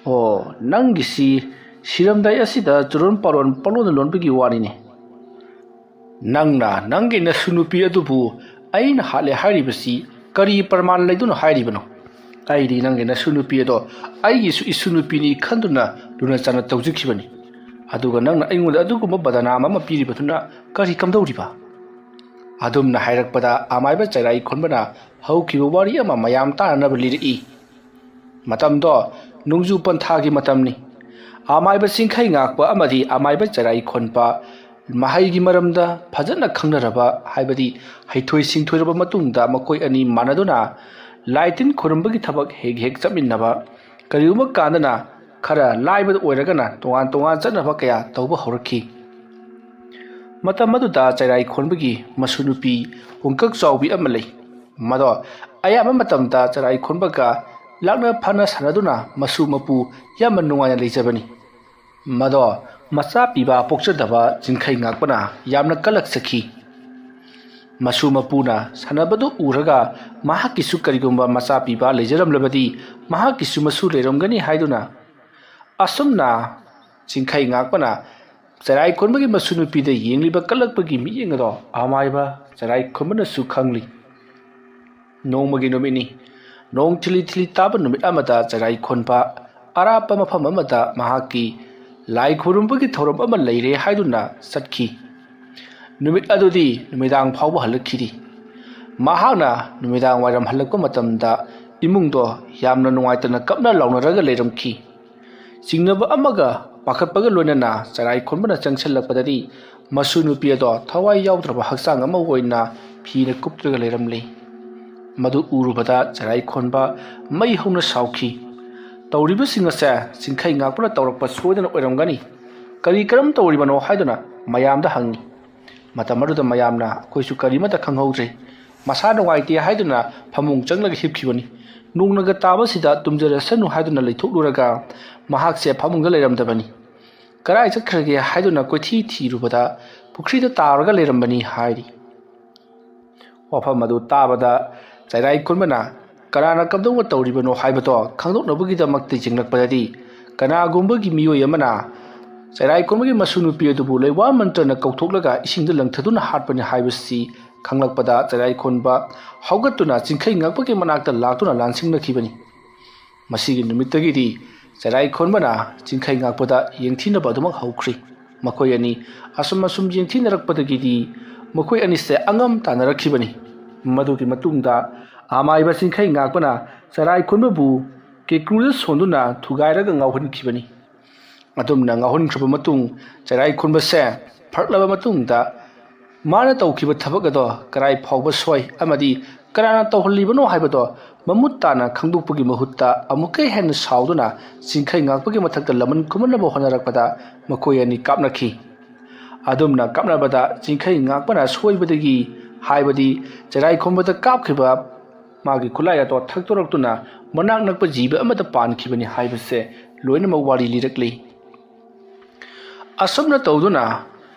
Oh, Nangisi, Shiram Diasida, Turon Paron, Polo the Lompigi Warini. Nangna, Nangi Nasunupi Adubu, Ain Hale Haribasi, Kari Perman Ledun Haribano. I did Nangi Nasunupi do, I isunupini Kanduna, Lunasana Tozikibani. Aduganang Ingud Aduguma Badana Mama Piri Batuna, Kari Kamdoriba. Adum na Hirakpada, Amaiba Jairai Konbana, how Kiwari Ama Mayam Tanabali E. Matam do, Nungzu Pantagi Matamni. Amaiba Sinkai Nakpa Amadi, Amaiba Jairai Konpa, Mahai Maramda, Pazana Kangaraba, Hibadi, Haitoi Sing Turaba Matunda, Makoi Ani Manaduna, Lightin Kurumbagi Tabak Heg Hexaminaba, Kariuma Kandana, Kara, Live with Oregana, Tuan Zanavakaya, Toba Horaki. Matamaduda Jairai Konbagi, Masunupi, Unkak Saubi Amale. Mado, I am a Matamda Jairai Konbaga, Lagna Panas Hanaduna, Masumapu, Yamanua Lizabani. Mado, Masapiba Poksadava, Jinkai Nakpana, Yamna Galaksaki. Masumapuna, Sanabadu Uraga, Mahakisu Karigumba Masapiba, Lejaram Labadi, Mahakisu Masure Romgani Haiduna. Asumna, Jinkai Nakpana, Jairai Konbagi Masunupi the Yingliba Kalakbagi Miyangado, Amaiba, Jairai Komana Sukangli. No Maginomini, no Tilly Tabanum Amata, Jairai Konpa, Arapa Mapamamata, Mahaki, Lai Kurumbagi Torum Amalay, Haiduna, Satki. Numit Adudi, Numidang Power Halakiri. Mahana, Numidang Waram Halakomatamda, Imundo, Yamna Nuaitana Kapna Long Regulatum Key. Signaba Amaga, Pakapaga Lunana, Jairai Konbana Junction Lapadadi, Masunu Piado, Tawai Yautra Haksang Amawoina, Pina Kuptregalaramli. Madu Urubada, Jairai Konba, May Hona Sauki. Tauriba Singasa, Sinkai Napura Taurapa Sweden Orangani. Karikaram Tauribano Haidana, Mayam the Hangi. Matamaru the Mayamna, Koisu Karimata Kangotre. Masada White Haidana, Pamung Jangla Hipkibani. Nunagatabasida, Tumjara Sanu Haidana Lituraga, Mahakse Pamungaleram Dabani. Karai Zakragi Haiduna Koti Rubada, Pukrita Taraga Lerambani Haidi. Wapamadu Tabada, Jairai Kulmana, Karana Kabdo Tauribano Haibato, Kando Nobugida Makti Jinglak Padadi, Kana Gumbagi Mio Yamana, ꯆꯩꯔꯥꯏ ꯀꯣꯟꯕꯒꯤ ꯃꯁꯨ ꯅꯨꯄꯤ ꯑꯗꯨꯕꯨ ꯂꯩꯋꯥ ꯃꯟꯇ꯭ꯔꯅ ꯀꯧꯊꯣꯛꯂꯒ ꯏꯁꯤꯡꯗ ꯂꯪꯊꯗꯨꯅ ꯍꯥꯠꯄꯅꯤ ꯍꯥꯏꯕꯁꯤ ꯈꯪꯂꯛꯄꯗ ꯆꯩꯔꯥꯏ ꯈꯣꯟꯕ ꯍꯧꯒꯠꯇꯨꯅ ꯆꯤꯡꯈꯩ ꯉꯥꯛꯄꯒꯤ ꯃꯅꯥꯛꯇ ꯂꯥꯛꯇꯨꯅ ꯂꯥꯟꯁꯤꯡꯅꯈꯤꯕꯅꯤ꯫ ꯃꯁꯤꯒꯤ ꯅꯨꯃꯤꯠꯇꯒꯤꯗꯤ ꯆꯩꯔꯥꯏ ꯈꯣꯟꯕꯅ ꯆꯤꯡꯈꯩ ꯉꯥꯛꯄꯗ ꯌꯦꯡꯊꯤꯅꯕ ꯑꯗꯨꯃꯛ ꯍꯧꯈ꯭ꯔꯤ꯫ ꯃꯈꯣꯏ ꯑꯅꯤ ꯑꯁꯨꯝ ꯌꯦꯡꯊꯤꯅꯔꯛꯄꯗꯒꯤꯗꯤ ꯃꯈꯣꯏ ꯑꯅꯤꯁꯦ ꯑꯉꯝ ꯇꯥꯟꯅꯔꯛꯈꯤꯕꯅꯤ꯫ ꯃꯗꯨꯒꯤ ꯃꯇꯨꯡꯗ ꯑꯃꯥꯏꯕ ꯆꯤꯡꯈꯩ ꯉꯥꯛꯄꯅ ꯆꯩꯔꯥꯏ ꯈꯣꯟꯕꯕꯨ ꯀꯦꯀ꯭ꯔꯨꯗ ꯁꯣꯟꯗꯨꯅ ꯊꯨꯒꯥꯏꯔꯒ ꯉꯥꯎꯍꯟꯈꯤꯕꯅꯤ꯫ ꯑꯗꯨꯝꯅ ꯉꯥꯎꯍꯟꯈ꯭ꯔꯕ ꯃꯇꯨꯡ ꯆꯩꯔꯥꯏ ꯈꯣꯟꯕꯁꯦ ꯐꯔꯛꯂꯕ ꯃꯇꯨꯡꯗ ꯃꯥꯅ ꯇꯧꯈꯤꯕ ꯊꯕꯛ ꯑꯗꯣ ꯀꯔꯥꯏ ꯐꯥꯎꯕ ꯁꯣꯏ ꯑꯃꯗꯤ ꯀꯅꯥꯅ ꯇꯧꯍꯜꯂꯤꯕꯅꯣ ꯍꯥꯏꯕꯗꯣ ꯃꯃꯨꯠ ꯇꯥꯅ ꯈꯪꯗꯣꯛꯄꯒꯤ ꯃꯍꯨꯠꯇ ꯑꯃꯨꯛꯀ ꯍꯦꯟꯅ ꯁꯥꯎꯗꯨꯅ ꯆꯤꯡꯈꯩ ꯉꯥꯛꯄꯒꯤ ꯃꯊꯛꯇ ꯂꯃꯟ ꯈꯨꯝꯅꯕ ꯍꯣꯠꯅꯔꯛꯄꯗ ꯃꯈꯣꯏ ꯑꯅꯤ ꯀꯥꯞꯅꯈꯤ꯫ ꯑꯗꯨꯝꯅ ꯀꯥꯞꯅꯕꯗ ꯆꯤꯡꯈꯩ ꯉꯥꯛꯄꯅ ꯁꯣꯏꯕꯗꯒꯤ ꯍꯥꯏꯕꯗꯤ ꯆꯩꯔꯥꯏ ꯈꯣꯟꯕꯗ ꯀꯥꯞꯈꯤꯕ ꯃꯥꯒꯤ ꯈꯨꯠꯂꯥꯏ ꯑꯗꯣ ꯊꯛꯇꯣꯔꯛꯇꯨꯅ ꯃꯅꯥꯛ ꯅꯛꯄ ꯖꯤꯕ ꯑꯃꯗ ꯄꯥꯟꯈꯤꯕꯅꯤ ꯍꯥꯏꯕꯁꯦ ꯂꯣꯏꯅꯃꯛ ꯋꯥꯔꯤ ꯂꯤꯔꯛꯂꯤ꯫ ꯑꯁꯨꯝꯅ ꯇꯧꯗꯨꯅ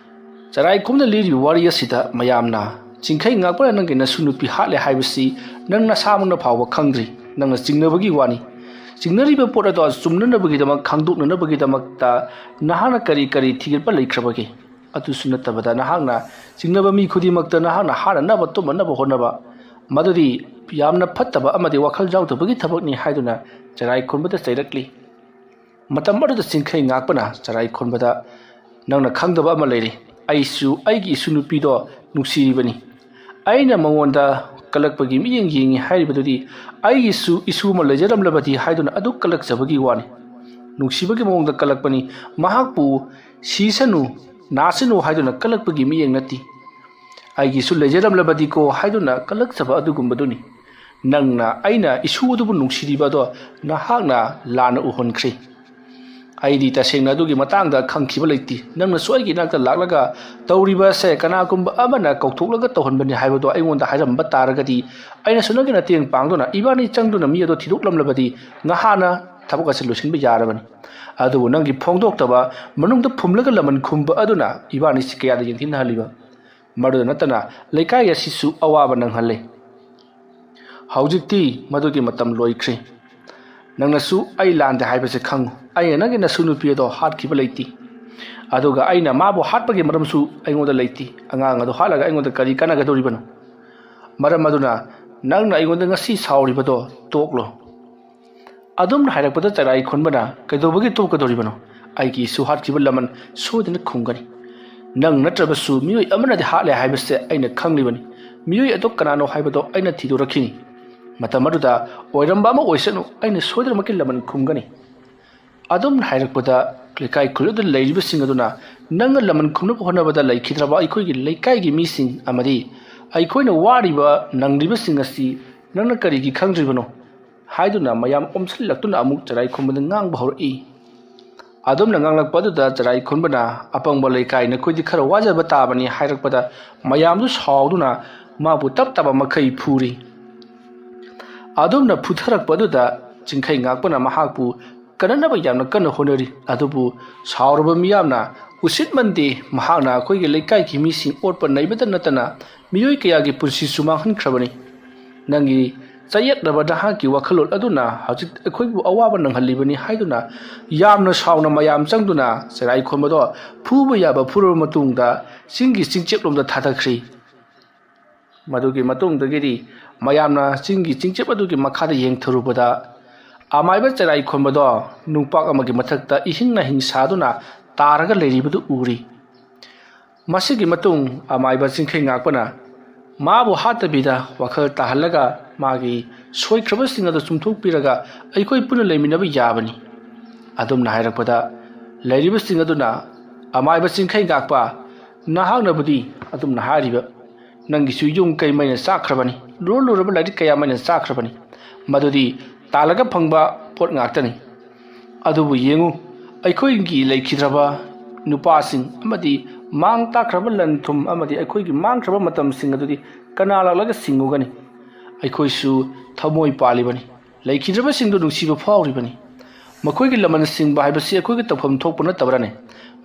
ꯆꯩꯔꯥꯏ ꯈꯣꯟꯕꯅ ꯂꯤꯔꯤꯕ ꯋꯥꯔꯤ ꯑꯁꯤꯗ ꯃꯌꯥꯝꯅ ꯆꯤꯡꯈꯩ ꯉꯥꯛꯄꯅ ꯅꯪꯒꯤ ꯅꯁꯨ ꯅꯨꯄꯤ ꯍꯥꯠꯂꯦ ꯍꯥꯏꯕꯁꯤ ꯅꯪ ꯅꯁꯥꯃꯛꯅ ꯐꯥꯎꯕ ꯈꯪꯗ꯭ꯔꯤ, ꯅꯪꯅ ꯆꯤꯡꯅꯕꯒꯤ ꯋꯥꯅꯤ꯫ ꯆꯤꯡꯅꯔꯤꯕ ꯄꯣꯠ ꯑꯗꯣ ꯆꯨꯝꯅꯅꯕꯒꯤꯗꯃꯛ ꯈꯪꯗꯣꯛꯅꯅꯕꯒꯤꯗꯃꯛꯇ ꯅꯍꯥꯛꯅ ꯀꯔꯤ ꯊꯤꯒꯠꯄ ꯂꯩꯈ꯭ꯔꯕꯒꯦ? ꯑꯗꯨꯁꯨ ꯅꯠꯇꯕꯗ ꯅꯍꯥꯛꯅ ꯆꯤꯡꯅꯕ ꯃꯤ ꯈꯨꯗꯤꯡꯃꯛꯇ ꯅꯍꯥꯛꯅ ꯍꯥꯠꯅꯅꯕ ꯇꯨꯝꯍꯟꯅꯕ ꯍꯣꯠꯅꯕ, ꯃꯗꯨꯗꯤ ꯌꯥꯝꯅ ꯐꯠꯇꯕ ꯑꯃꯗꯤ ꯋꯥꯈꯜ ꯌꯥꯎꯗꯕꯒꯤ ꯊꯕꯛꯅꯤ ꯍꯥꯏꯗꯨꯅ ꯆꯩꯔꯥꯏ ꯈꯣꯟꯕꯗ ꯆꯩꯔꯛꯂꯤ꯫ ꯃꯇꯝ ꯑꯗꯨꯗ ꯆꯤꯡꯈꯩ ꯉꯥꯛꯄꯅ ꯆꯩꯔꯥꯏ ꯈꯣꯟꯕꯗ ꯅꯪꯅ ꯈꯪꯗꯕ ꯑꯃ ꯂꯩꯔꯤ, ꯑꯩꯁꯨ ꯑꯩꯒꯤ ꯏꯁꯨ ꯅꯨꯄꯤꯗꯣ ꯅꯨꯡꯁꯤꯔꯤꯕꯅꯤ꯫ ꯑꯩꯅ ꯃꯉꯣꯟꯗ ꯀꯜꯂꯛꯄꯒꯤ ꯃꯤꯠꯌꯦꯡ ꯌꯦꯡꯉꯤ ꯍꯥꯏꯔꯤꯕꯗꯨꯗꯤ ꯑꯩꯒꯤꯁꯨ ꯏꯁꯨ ꯑꯃ ꯂꯩꯖꯔꯝꯂꯕꯗꯤ ꯍꯥꯏꯗꯨꯅ ꯑꯗꯨ ꯀꯜꯂꯛꯆꯕꯒꯤ ꯋꯥꯅꯤ꯫ ꯅꯨꯡꯁꯤꯕꯒꯤ ꯃꯑꯣꯡꯗ ꯀꯜꯂꯛꯄꯅꯤ, ꯃꯍꯥꯛꯄꯨ ꯁꯤꯁꯅꯨ ꯅꯥꯁꯅꯨ ꯍꯥꯏꯗꯨꯅ ꯀꯜꯂꯛꯄꯒꯤ ꯃꯤꯠꯌꯦꯡ ꯅꯠꯇꯦ꯫ ꯑꯩꯒꯤꯁꯨ ꯂꯩꯖꯔꯝꯂꯕꯗꯤꯀꯣ ꯍꯥꯏꯗꯨꯅ ꯀꯜꯂꯛꯆꯕ ꯑꯗꯨꯒꯨꯝꯕꯗꯨꯅꯤ꯫ ꯅꯪꯅ ꯑꯩꯅ ꯏꯁꯨ ꯑꯗꯨꯕꯨ ꯅꯨꯡꯁꯤꯔꯤꯕ ꯑꯗꯣ ꯅꯍꯥꯛꯅ ꯂꯥꯟꯅ ꯎꯍꯟꯈ꯭ꯔꯦ꯫ ꯑꯩꯗꯤ ꯇꯁꯦꯡꯅ ꯑꯗꯨꯒꯤ ꯃꯇꯥꯡꯗ ꯈꯪꯈꯤꯕ ꯂꯩꯇꯦ꯫ ꯅꯪꯅꯁꯨ ꯑꯩꯒꯤ ꯏꯅꯥꯛꯇ ꯂꯥꯛꯂꯒ ꯇꯧꯔꯤꯕ ꯑꯁꯦ ꯀꯅꯥꯒꯨꯝꯕ ꯑꯃꯅ ꯀꯧꯊꯣꯛꯂꯒ ꯇꯧꯍꯟꯕꯅꯤ ꯍꯥꯏꯕꯗꯣ ꯑꯩꯉꯣꯟꯗ ꯍꯥꯏꯔꯝꯕ ꯇꯥꯔꯒꯗꯤ ꯑꯩꯅꯁꯨ ꯅꯪꯒꯤ ꯃꯇꯦꯡ ꯄꯥꯡꯗꯨꯅ ꯏꯕꯥꯅꯤ ꯆꯪꯗꯨꯅ ꯃꯤ ꯑꯗꯣ ꯊꯤꯗꯣꯛꯂꯝꯂꯕꯗꯤ ꯉꯍꯥꯟꯅ ꯊꯕꯛ ꯑꯁꯤ ꯂꯣꯏꯁꯤꯟꯕ ꯌꯥꯔꯕꯅꯤ꯫ ꯑꯗꯨꯕꯨ ꯅꯪꯒꯤ ꯐꯣꯡꯗꯣꯛꯇꯕ ꯃꯅꯨꯡꯗ ꯐꯨꯝꯂꯒ ꯂꯃꯟ ꯈꯨꯝꯕ ꯑꯗꯨꯅ ꯏꯕꯥꯅꯤꯁꯤ ꯀꯌꯥꯗ ꯌꯦꯡꯊꯤꯅꯍꯜꯂꯤꯕ, ꯃꯗꯨꯗ ꯅꯠꯇꯅ ꯂꯩꯀꯥꯏ ꯑꯁꯤꯁꯨ ꯑꯋꯥꯕ ꯅꯪꯍꯜꯂꯦ꯫ ꯍꯧꯖꯤꯛꯇꯤ ꯃꯗꯨꯒꯤ ꯃꯇꯝ ꯂꯣꯏꯈ꯭ꯔꯦ꯫ ꯅꯪꯅꯁꯨ ꯑꯩ ꯂꯥꯟꯗꯦ ꯍꯥꯏꯕꯁꯦ ꯈꯪꯉꯨ꯫ ꯑꯩꯅ ꯅꯪꯒꯤ ꯅꯁꯨ ꯅꯨꯄꯤ ꯑꯗꯣ ꯍꯥꯠꯈꯤꯕ ꯂꯩꯇꯦ, ꯑꯗꯨꯒ ꯑꯩꯅ ꯃꯥꯕꯨ ꯍꯥꯠꯄꯒꯤ ꯃꯔꯝꯁꯨ ꯑꯩꯉꯣꯟꯗ ꯂꯩꯇꯦ꯫ ꯑꯉꯥꯡ ꯑꯗꯣ ꯍꯥꯠꯂꯒ ꯑꯩꯉꯣꯟꯗ ꯀꯔꯤ ꯀꯥꯟꯅꯒꯗꯧꯔꯤꯕꯅꯣ? ꯃꯔꯝ ꯑꯗꯨꯅ ꯅꯪꯅ ꯑꯩꯉꯣꯟꯗ ꯉꯁꯤ ꯁꯥꯎꯔꯤꯕꯗꯣ ꯇꯣꯛꯂꯣ꯫ ꯑꯗꯨꯝꯅ ꯍꯥꯏꯔꯛꯄꯗ ꯆꯩꯔꯥꯏ ꯈꯣꯟꯕꯅ ꯀꯩꯗꯧꯕꯒꯤ ꯇꯣꯛꯀꯗꯧꯔꯤꯕꯅꯣ? ꯑꯩꯒꯤ ꯏꯁꯨ ꯍꯥꯠꯈꯤꯕ ꯂꯃꯟ ꯁꯣꯏꯗꯅ ꯈꯨꯝꯒꯅꯤ꯫ ꯅꯪ ꯅꯠꯇ꯭ꯔꯕꯁꯨ ꯃꯤꯑꯣꯏ ꯑꯃꯅꯗꯤ ꯍꯥꯠꯂꯦ ꯍꯥꯏꯕꯁꯦ ꯑꯩꯅ ꯈꯪꯂꯤꯕꯅꯤ꯫ ꯃꯤꯑꯣꯏ ꯑꯗꯨ ꯀꯅꯥꯅꯣ ꯍꯥꯏꯕꯗꯣ ꯑꯩꯅ ꯊꯤꯗꯣꯔꯛꯈꯤꯅꯤ꯫ ꯃꯇꯝ ꯑꯗꯨꯗ ꯑꯣꯏꯔꯝꯕ ꯑꯃ ꯑꯣꯏꯁꯅꯨ, ꯑꯩꯅ ꯁꯣꯏꯗꯅꯃꯛꯀꯤ ꯂꯃꯟ ꯈꯨꯝꯒꯅꯤ꯫ ꯑꯗꯨꯝꯅ ꯍꯥꯏꯔꯛꯄꯗ ꯂꯩꯀꯥꯏ ꯈꯨꯜꯗꯨꯗ ꯂꯩꯔꯤꯕꯁꯤꯡ ꯑꯗꯨꯅ ꯅꯪꯅ ꯂꯃꯟ ꯈꯨꯝꯅꯕ ꯍꯣꯠꯅꯕꯗ ꯂꯩꯈꯤꯗ꯭ꯔꯕ ꯑꯩꯈꯣꯏꯒꯤ ꯂꯩꯀꯥꯏꯒꯤ ꯃꯤꯁꯤꯡ ꯑꯃꯗꯤ ꯑꯩꯈꯣꯏꯅ ꯋꯥꯔꯤꯕ ꯅꯪꯂꯤꯕꯁꯤꯡ ꯑꯁꯤ ꯅꯪꯅ ꯀꯔꯤꯒꯤ ꯈꯪꯗ꯭ꯔꯤꯕꯅꯣ ꯍꯥꯏꯗꯨꯅ ꯃꯌꯥꯝ ꯑꯣꯝꯁꯤꯜꯂꯛꯇꯨꯅ ꯑꯃꯨꯛ ꯆꯩꯔꯥꯏ ꯈꯣꯟꯕꯗ ꯉꯥꯡꯕ ꯍꯧꯔꯛꯏ꯫ ꯑꯗꯨꯝꯅ ꯉꯥꯡꯂꯛꯄ ꯑꯗꯨꯗ ꯆꯩꯔꯥꯏ ꯈꯣꯟꯕꯅ ꯑꯄꯪꯕ ꯂꯩꯀꯥꯏ ꯅꯈꯣꯏꯗꯤ ꯈꯔ ꯋꯥꯖꯕ ꯇꯥꯕꯅꯤ ꯍꯥꯏꯔꯛꯄꯗ ꯃꯌꯥꯝꯗꯨ ꯁꯥꯎꯗꯨꯅ ꯃꯥꯕꯨ ꯇꯞ ꯇꯥꯕ ꯃꯈꯩ ꯐꯨꯔꯤ꯫ ꯑꯗꯨꯝꯅ ꯐꯨꯊꯔꯛꯄ ꯑꯗꯨꯗ ꯆꯤꯡꯈꯩ ꯉꯥꯛꯄꯅ ꯃꯍꯥꯛꯄꯨ ꯀꯟꯅꯅꯕ ꯌꯥꯝꯅ ꯀꯟꯅ ꯍꯣꯠꯅꯔꯤ꯫ ꯑꯗꯨꯕꯨ ꯁꯥꯎꯔꯕ ꯃꯤꯌꯥꯝꯅ ꯎꯁꯤꯠꯃꯟꯗꯦ, ꯃꯍꯥꯛꯅ ꯑꯩꯈꯣꯏꯒꯤ ꯂꯩꯀꯥꯏꯒꯤ ꯃꯤꯁꯤꯡ ꯑꯣꯠꯄ ꯅꯩꯕꯇ ꯅꯠꯇꯅ ꯃꯤꯑꯣꯏ ꯀꯌꯥꯒꯤ ꯄꯨꯟꯁꯤꯁꯨ ꯃꯥꯡꯍꯟꯈ꯭ꯔꯕꯅꯤ꯫ ꯅꯪꯒꯤ ꯆꯌꯦꯠꯅꯕ ꯅꯍꯥꯛꯀꯤ ꯋꯥꯈꯜꯂꯣꯟ ꯑꯗꯨꯅ ꯍꯧꯖꯤꯛ ꯑꯩꯈꯣꯏꯕꯨ ꯑꯋꯥꯕ ꯅꯪꯍꯜꯂꯤꯕꯅꯤ ꯍꯥꯏꯗꯨꯅ ꯌꯥꯝꯅ ꯁꯥꯎꯅ ꯃꯌꯥꯝ ꯆꯪꯗꯨꯅ ꯆꯩꯔꯥꯏ ꯈꯣꯟꯕꯗꯣ ꯐꯨꯕ ꯌꯥꯕ ꯐꯨꯔꯕ ꯃꯇꯨꯡꯗ ꯆꯤꯡꯒꯤ ꯆꯤꯡꯆꯦꯞꯂꯣꯝꯗ ꯊꯥꯗꯈ꯭ꯔꯤ꯫ ꯃꯗꯨꯒꯤ ꯃꯇꯨꯡꯗꯒꯤꯗꯤ ꯃꯌꯥꯝꯅ ꯆꯤꯡꯒꯤ ꯆꯤꯡꯆꯦꯞ ꯑꯗꯨꯒꯤ ꯃꯈꯥꯗ ꯌꯦꯡꯊꯔꯨꯕꯗ ꯑꯃꯥꯏꯕ ꯆꯩꯔꯥꯏ ꯈꯣꯟꯕꯗꯣ ꯅꯨꯡꯄꯥꯛ ꯑꯃꯒꯤ ꯃꯊꯛꯇ ꯏꯍꯤꯡ ꯅꯥꯍꯤꯡ ꯁꯥꯗꯨꯅ ꯇꯥꯔꯒ ꯂꯩꯔꯤꯕꯗꯨ ꯎꯔꯤ꯫ ꯃꯁꯤꯒꯤ ꯃꯇꯨꯡ ꯑꯃꯥꯏꯕ ꯆꯤꯡꯈꯩ ꯉꯥꯛꯄꯅ ꯃꯥꯕꯨ ꯍꯥꯠꯇꯕꯤꯗ ꯋꯥꯈꯜ ꯇꯥꯍꯜꯂꯒ ꯃꯥꯒꯤ ꯁꯣꯏꯈ꯭ꯔꯕꯁꯤꯡ ꯑꯗꯨ ꯆꯨꯝꯊꯣꯛꯄꯤꯔꯒ ꯑꯩꯈꯣꯏ ꯄꯨꯟꯅ ꯂꯩꯃꯤꯟꯅꯕ ꯌꯥꯕꯅꯤ꯫ ꯑꯗꯨꯝꯅ ꯍꯥꯏꯔꯛꯄꯗ ꯂꯩꯔꯤꯕꯁꯤꯡ ꯑꯗꯨꯅ ꯑꯃꯥꯏꯕ ꯆꯤꯡꯈꯩ ꯉꯥꯛꯄ, ꯅꯍꯥꯛꯅꯕꯨꯗꯤ ꯑꯗꯨꯝꯅ ꯍꯥꯏꯔꯤꯕ, ꯅꯪꯒꯤꯁꯨ ꯌꯨꯝ ꯀꯩ ꯃꯩꯅ ꯆꯥꯛꯈ꯭ꯔꯕꯅꯤ, ꯂꯨꯔꯕ ꯂꯥꯏꯔꯤꯛ ꯀꯌꯥ ꯃꯩꯅ ꯆꯥꯛꯈ꯭ꯔꯕꯅꯤ, ꯃꯗꯨꯗꯤ ꯇꯥꯜꯂꯒ ꯐꯪꯕ ꯄꯣꯠ ꯉꯥꯛꯇꯅꯤ꯫ ꯑꯗꯨꯕꯨ ꯌꯦꯡꯉꯨ, ꯑꯩꯈꯣꯏꯒꯤ ꯂꯩꯈꯤꯗ꯭ꯔꯕ ꯅꯨꯄꯥꯁꯤꯡ ꯑꯃꯗꯤ ꯃꯥꯡ ꯇꯥꯛꯈ꯭ꯔꯕ ꯂꯟ ꯊꯨꯝ ꯑꯃꯗꯤ ꯑꯩꯈꯣꯏꯒꯤ ꯃꯥꯡꯈ꯭ꯔꯕ ꯃꯇꯝꯁꯤꯡ ꯑꯗꯨꯗꯤ ꯀꯅꯥ ꯂꯥꯛꯂꯒ ꯁꯤꯡꯉꯨꯒꯅꯤ? ꯑꯩꯈꯣꯏꯁꯨ ꯊꯃꯣꯏ ꯄꯥꯜꯂꯤꯕꯅꯤ, ꯂꯩꯈꯤꯗ꯭ꯔꯕꯁꯤꯡꯗꯨ ꯅꯨꯡꯁꯤꯕ ꯐꯥꯎꯔꯤꯕꯅꯤ꯫ ꯃꯈꯣꯏꯒꯤ ꯂꯃꯟ ꯁꯤꯡꯕ ꯍꯥꯏꯕꯁꯤ ꯑꯩꯈꯣꯏꯒꯤ ꯇꯧꯐꯝ ꯊꯣꯛꯄ ꯅꯠꯇꯕ꯭ꯔꯅꯦ?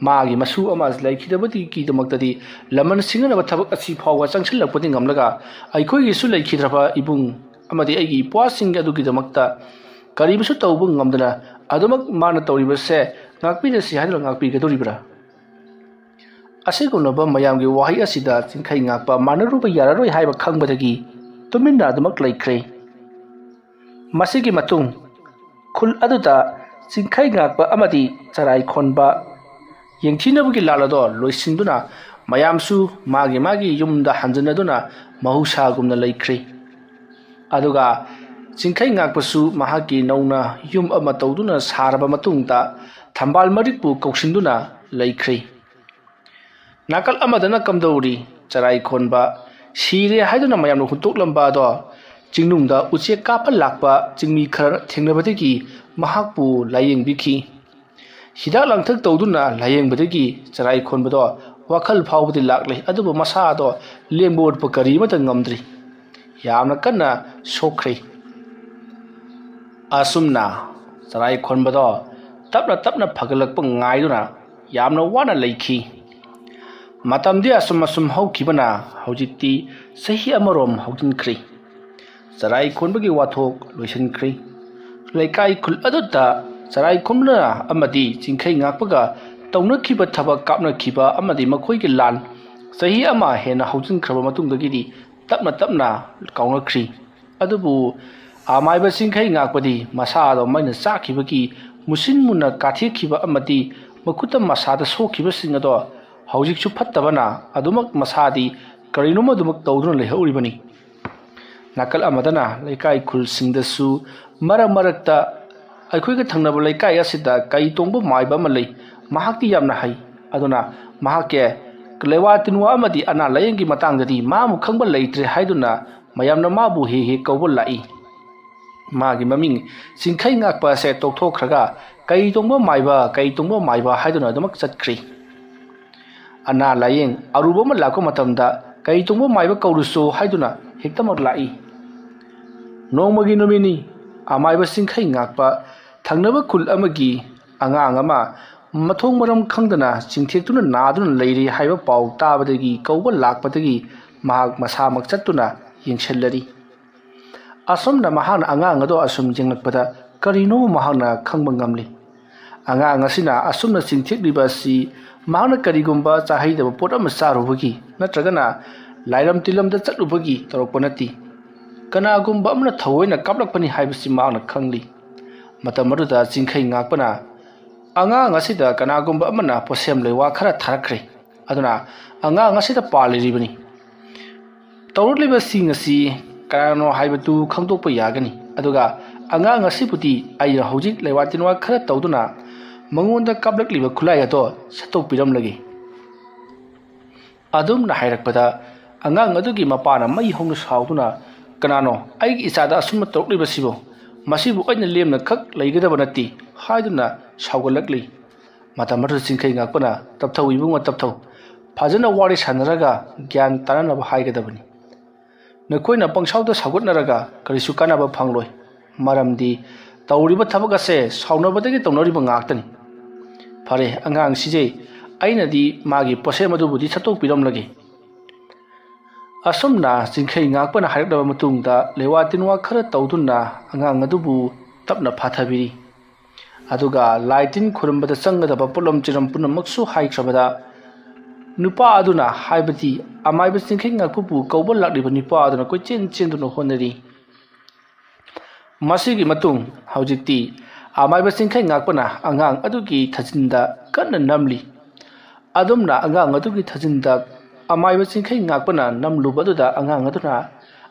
ꯃꯥꯒꯤ ꯃꯁꯨ ꯑꯃ ꯂꯩꯈꯤꯗꯕꯒꯤꯗꯃꯛꯇꯗꯤ ꯂꯃꯟ ꯁꯤꯡꯅꯅꯕ ꯊꯕꯛ ꯑꯁꯤ ꯐꯥꯎꯕ ꯆꯪꯁꯤꯜꯂꯛꯄꯗꯤ ꯉꯝꯂꯒ ꯑꯩꯈꯣꯏꯒꯤꯁꯨ ꯂꯩꯈꯤꯗ꯭ꯔꯕ ꯏꯕꯨꯡ ꯑꯃꯗꯤ ꯑꯩꯒꯤ ꯏꯄ꯭ꯋꯥꯁꯤꯡ ꯑꯗꯨꯒꯤꯗꯃꯛꯇ ꯀꯔꯤꯕꯨꯁꯨ ꯇꯧꯕ ꯉꯝꯗꯅ ꯑꯗꯨꯃꯛ ꯃꯥꯅ ꯇꯧꯔꯤꯕꯁꯦ ngakpinasi haidra ngakpigadoribra asigumnaba mayamgi wahai asida chingkhai ngakpa manaruba yararoi haiba khangbadagi tuminna adumak laikhre masigi matung khul aduda chingkhai ngakpa amadi charai khonba yengthinabugi lalado loisinduna mayamsu magi yumda hanjanaduna mahusagumna laikhre aduga chingkhai ngakpasu mahaki nauna yum ama tawduna saraba matungta thambal marikpu kausinduna laikhre nakal amadana kamdawri charai khonba sire haiduna mayamno huntok lamba do jingnungda uche kapa lakpa jingmi khar thengnabadagi mahakpu layeng bikhi hidak langthak tawduna layeng badagi charai khonbado wakhal phawbadi laklei adubu masa do lembod pakari mata ngamdri yamna kanna sokhre asumna charai khonbado tapna phagalakpa ngaiduna yamna wana leikhi matamdi asum haukibana haujiti sahi amarom haujinkhri charai khonbagi wathok loisankhri laikai khul adutta charai khomna amadi chingkhai ngakpaga tawnakhiba thaba kapnakhiba amadi makhoigi lan sahi ama hena haujinkhra matungdagidi tapna kaunakri adubu amaiba chingkhai ngakpadi masado maina chakhibagi musin munna kathikhiba amadi makuta masada sokhiba singado hawjikchu phattabana adumak masadi karinoma dumak tawduna lehauribani nakal amadana laikai khul singdasu marakta aikhoiga thangnaba laikai asida kai tongba maiba malai mahakti yamna hai aduna mahake klewa tinwa amadi ana layengi matangdadi mamu khangba leitre haiduna mayamna mabu he kawba lai magi maming chingkhai ngakpa se tokthokraga kai tongba maiba haiduna adumak chatkhri ana layeng aruba ma lakko matamda kai tongba maiba kauruso haiduna hektamak lai nongmagi nomini amaiba chingkhai ngakpa thangnaba khul amagi angang ama mathong maram khangdana chingthektuna naduna leiri haiba pau tabadagi kauba lakpadagi mahak masamak chattuna yengshellari asomna mahana angang ado asum jenglakpada karino mahana khangba ngamli angang asina asumna chingthekliba si mahana karigumba chahaidaba pot ama charubagi natragana lairam tilamda chatlubagi torokpanati kanagumba amna thawoina kaplakpani haibasi mahana khangli matamaruda chingkhai ngakpana angang asida kanagumba amana posem lewa khara tharakhre aduna angang asida paliribani tawrliba singasi kanano haibatu khangdokpa yagani aduga angang asipudi aira hojik lewatinwa khara tawduna mangonda kablakliba khulai ato satok piramlagi adumna hairakpada angang adugi mapana mai hongna sauduna kanano aigi isada asumma tawrliba sibo masibu aina lemna khak leigadaba nati haiduna saugalakli matamar chingkhai ngakpana tapthau ibunga tapthau phajana wari sanaraga gyan tananaba haigadabani nakoina pangsauda saugatnaraga karisu kanaba phangloi maramdi tawriba thabagase saunabadagi tawnariba ngaktani phare angang sije ainadi magi pose madubudi satok piramlagi asumna chingkhai ngakpana harakdaba matungda lewatinwa khara tawduna angang adubu tapna phathabiri aduga laitin khurambada changadaba polom chiram punamaksu haikrabada nupa aduna haibati amaiba chingkhai ngakpu kawba lakliba nupa aduna koi chenduna honari masigi matung haujikti amaiba chingkhai ngakpana angang adugi thajinda kanna namli adumna angang adugi thajinda amaiba chingkhai ngakpana namlubaduda angang aduna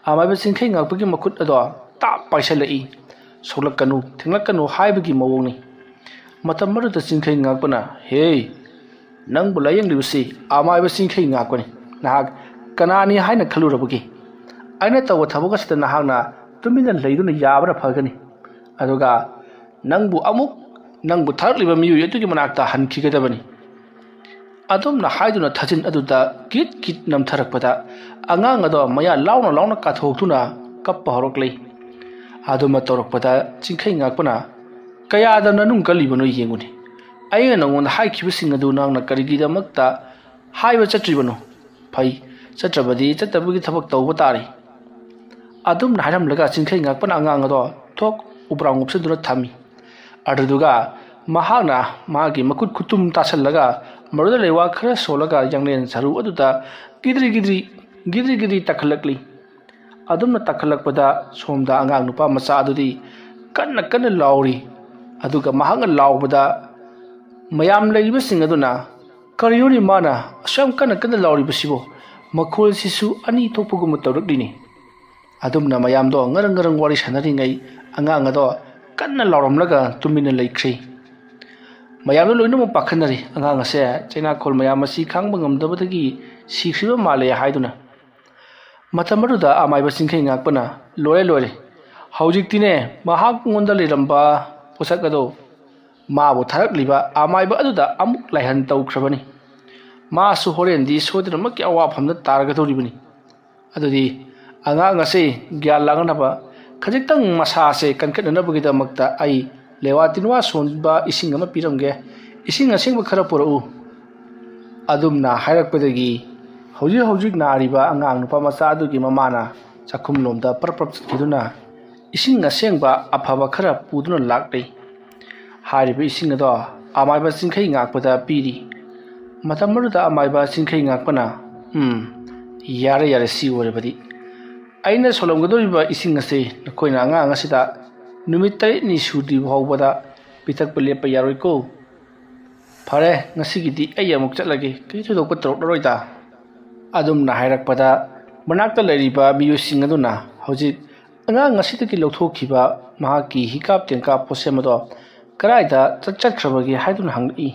amaiba chingkhai ngakpagi makut ado ta paisalai soklakkanu thenglakanu haibagi mawongni matamaruda chingkhai ngakpana hey nang bulayang libusi amaiba chingkhai ngakpani nahak kanani haina khalurabagi aina tawa thabugasita nahakna tumina leiduna yabra phagani aduga nangbu tharliba miyu yetugi manakta hankigadabani adumna haiduna thajin aduda kit namtharakpada angang ado maya launa kathoktuna kappa horoklei aduma torokpada chingkhai ngakpana kayada nanung kalibano yenguni aina nangonda haikibasing adu nangna karigidamakta haiba chatribano phai chatrabadi chatabagi thabak tawba tari adumna hairamlaga chingkhai ngakpana angang ado thok ubrang opseduna thami aduduga ꯃꯍꯥꯛꯅ ꯃꯥꯒꯤ ꯃꯈꯨꯠ ꯈꯨꯇꯨꯝ ꯇꯥꯁꯜꯂꯒ ꯃꯗꯨꯗ ꯂꯩꯋꯥ ꯈꯔ ꯁꯣꯜꯂꯒ ꯌꯥꯡꯂꯦꯟ ꯁꯔꯨ ꯑꯗꯨꯗ ꯒꯤꯗ꯭ꯔꯤ ꯇꯛꯈꯠꯂꯛꯂꯤ ꯑꯗꯨꯝꯅ ꯇꯛꯈꯠꯂꯛꯄꯗ ꯁꯣꯝꯗ ꯑꯉꯥꯡ ꯅꯨꯄꯥ ꯃꯆꯥ ꯑꯗꯨꯗꯤ ꯀꯟꯅ ꯂꯥꯎꯔꯤ ꯑꯗꯨꯒ ꯃꯍꯥꯛꯅ ꯂꯥꯎꯕꯗ ꯃꯌꯥꯝ ꯂꯩꯔꯤꯕꯁꯤꯡ ꯑꯗꯨꯅ ꯀꯔꯤꯅꯣꯅꯤ ꯃꯥꯅ ꯑꯁꯨꯛ ꯀꯟꯅ ꯂꯥꯎꯔꯤꯕꯁꯤꯕꯨ ꯃꯈꯣꯜꯁꯤꯁꯨ ꯑꯅꯤ ꯊꯣꯛꯄꯒꯨꯝꯕ ꯇꯧꯔꯛꯂꯤꯅꯤ ꯑꯗꯨꯝꯅ ꯃꯌꯥꯝꯗꯣ ꯉꯔꯪ ꯋꯥꯔꯤ ꯁꯥꯟꯅꯔꯤꯉꯩ ꯑꯉꯥꯡ ꯑꯗꯣ ꯀꯟꯅ ꯂꯥꯎꯔꯝꯂꯒ ꯇꯨꯃꯤꯟꯅ ꯂꯩꯈ꯭ꯔꯦ ꯃꯌꯥꯝꯗꯣ ꯂꯣꯏꯅꯃꯛ ꯄꯥꯈꯠꯅꯔꯤ ꯑꯉꯥꯡ ꯑꯁꯦ ꯆꯩꯅꯥꯈꯣꯜ ꯃꯌꯥꯝ ꯑꯁꯤ ꯈꯥꯡꯕ ꯉꯝꯗꯕꯗꯒꯤ ꯁꯤꯈ꯭ꯔꯤꯕ ꯃꯥꯜꯂꯦ ꯍꯥꯏꯗꯨꯅ ꯃꯇꯝ ꯑꯗꯨꯗ ꯑꯃꯥꯏꯕ ꯆꯤꯡꯈꯩ ꯉꯥꯛꯄꯅ ꯂꯣꯏꯔꯦ ꯍꯧꯖꯤꯛꯇꯤꯅꯦ ꯃꯉꯣꯟꯗ ꯂꯩꯔꯝꯕ ꯄꯣꯠꯁꯛ ꯑꯗꯣ ꯃꯥꯕꯨ ꯊꯥꯔꯛꯂꯤꯕ ꯑꯃꯥꯏꯕ ꯑꯗꯨꯗ ꯑꯃꯨꯛ ꯂꯥꯏꯍꯟ ꯇꯧꯈ꯭ꯔꯕꯅꯤ ꯃꯥꯁꯨ ꯍꯣꯔꯦꯟꯗꯤ ꯁꯣꯏꯗꯅꯃꯛꯀꯤ ꯑꯋꯥꯐꯝꯗ ꯇꯥꯔꯒꯗꯧꯔꯤꯕꯅꯤ ꯑꯗꯨꯗꯤ ꯑꯉꯥꯡ ꯑꯁꯤ ꯒ꯭ꯌꯥꯟ ꯂꯥꯡꯅꯕ ꯈꯖꯤꯛꯇꯪ ꯃꯁꯥꯁꯦ ꯀꯟꯈꯠꯅꯅꯕꯒꯤꯗꯃꯛꯇ ꯑꯩ ꯂꯦꯋꯥ ꯇꯤꯟꯋꯥ ꯁꯣꯟꯕ ꯏꯁꯤꯡ ꯑꯃ ꯄꯤꯔꯝꯒꯦ ꯏꯁꯤꯡ ꯑꯁꯦꯡꯕ ꯈꯔ ꯄꯨꯔꯛꯎ ꯑꯗꯨꯝꯅ ꯍꯥꯏꯔꯛꯄꯗꯒꯤ ꯍꯧꯖꯤꯛ ꯅꯥꯔꯤꯕ ꯑꯉꯥꯡ ꯅꯨꯄꯥ ꯃꯆꯥ ꯑꯗꯨꯒꯤ ꯃꯃꯥꯅ ꯆꯥꯛꯈꯨꯝꯂꯣꯝꯗ ꯄ꯭ꯔꯞ ꯆꯠꯈꯤꯗꯨꯅ ꯏꯁꯤꯡ ꯑꯁꯦꯡꯕ ꯑꯐꯕ ꯈꯔ ꯄꯨꯗꯨꯅ ꯂꯥꯛꯂꯤ ꯍꯥꯏꯔꯤꯕ ꯏꯁꯤꯡ ꯑꯗꯣ ꯑꯃꯥꯏꯕ ꯆꯤꯡꯈꯩ ꯉꯥꯛꯄꯗ ꯄꯤꯔꯤ ꯃꯇꯝ ꯑꯗꯨꯗ ꯑꯃꯥꯏꯕ ꯆꯤꯡꯈꯩ ꯉꯥꯛꯄꯅ ꯌꯥꯔꯦ ꯁꯤ ꯑꯣꯏꯔꯕꯗꯤ ꯑꯩꯅ ꯁꯣꯜꯂꯝꯒꯗꯧꯔꯤꯕ ꯏꯁꯤꯡ ꯑꯁꯤ ꯅꯈꯣꯏꯅ ꯑꯉꯥꯡ ꯑꯁꯤꯗ ꯅꯨꯃꯤꯠ 9ꯅꯤ ꯁꯨꯗ꯭ꯔꯤꯕ ꯐꯥꯎꯕꯗ ꯄꯤꯊꯛꯄ ꯂꯦꯞꯄ ꯌꯥꯔꯣꯏꯀꯣ ꯐꯔꯦ ꯉꯁꯤꯒꯤꯗꯤ ꯑꯩ ꯑꯃꯨꯛ ꯆꯠꯂꯒꯦ ꯀꯔꯤ ꯊꯣꯏꯗꯣꯛꯄ ꯇꯧꯔꯛꯂꯔꯣꯏꯗ ꯑꯗꯨꯝꯅ ꯍꯥꯏꯔꯛꯄꯗ ꯃꯅꯥꯛꯇ ꯂꯩꯔꯤꯕ ꯃꯤꯑꯣꯏꯁꯤꯡ ꯑꯗꯨꯅ ꯍꯧꯖꯤꯛ ꯑꯉꯥꯡ ꯑꯁꯤꯗꯒꯤ ꯂꯧꯊꯣꯛꯈꯤꯕ ꯃꯍꯥꯛꯀꯤ ꯍꯤꯀꯥꯞ ꯇꯦꯡꯀꯥꯞ ꯄꯣꯠꯁꯦꯝ ꯑꯗꯣ ꯀꯗꯥꯏꯗ ꯆꯠꯈ꯭ꯔꯕꯒꯦ ꯍꯥꯏꯗꯨꯅ ꯍꯪꯂꯛꯏ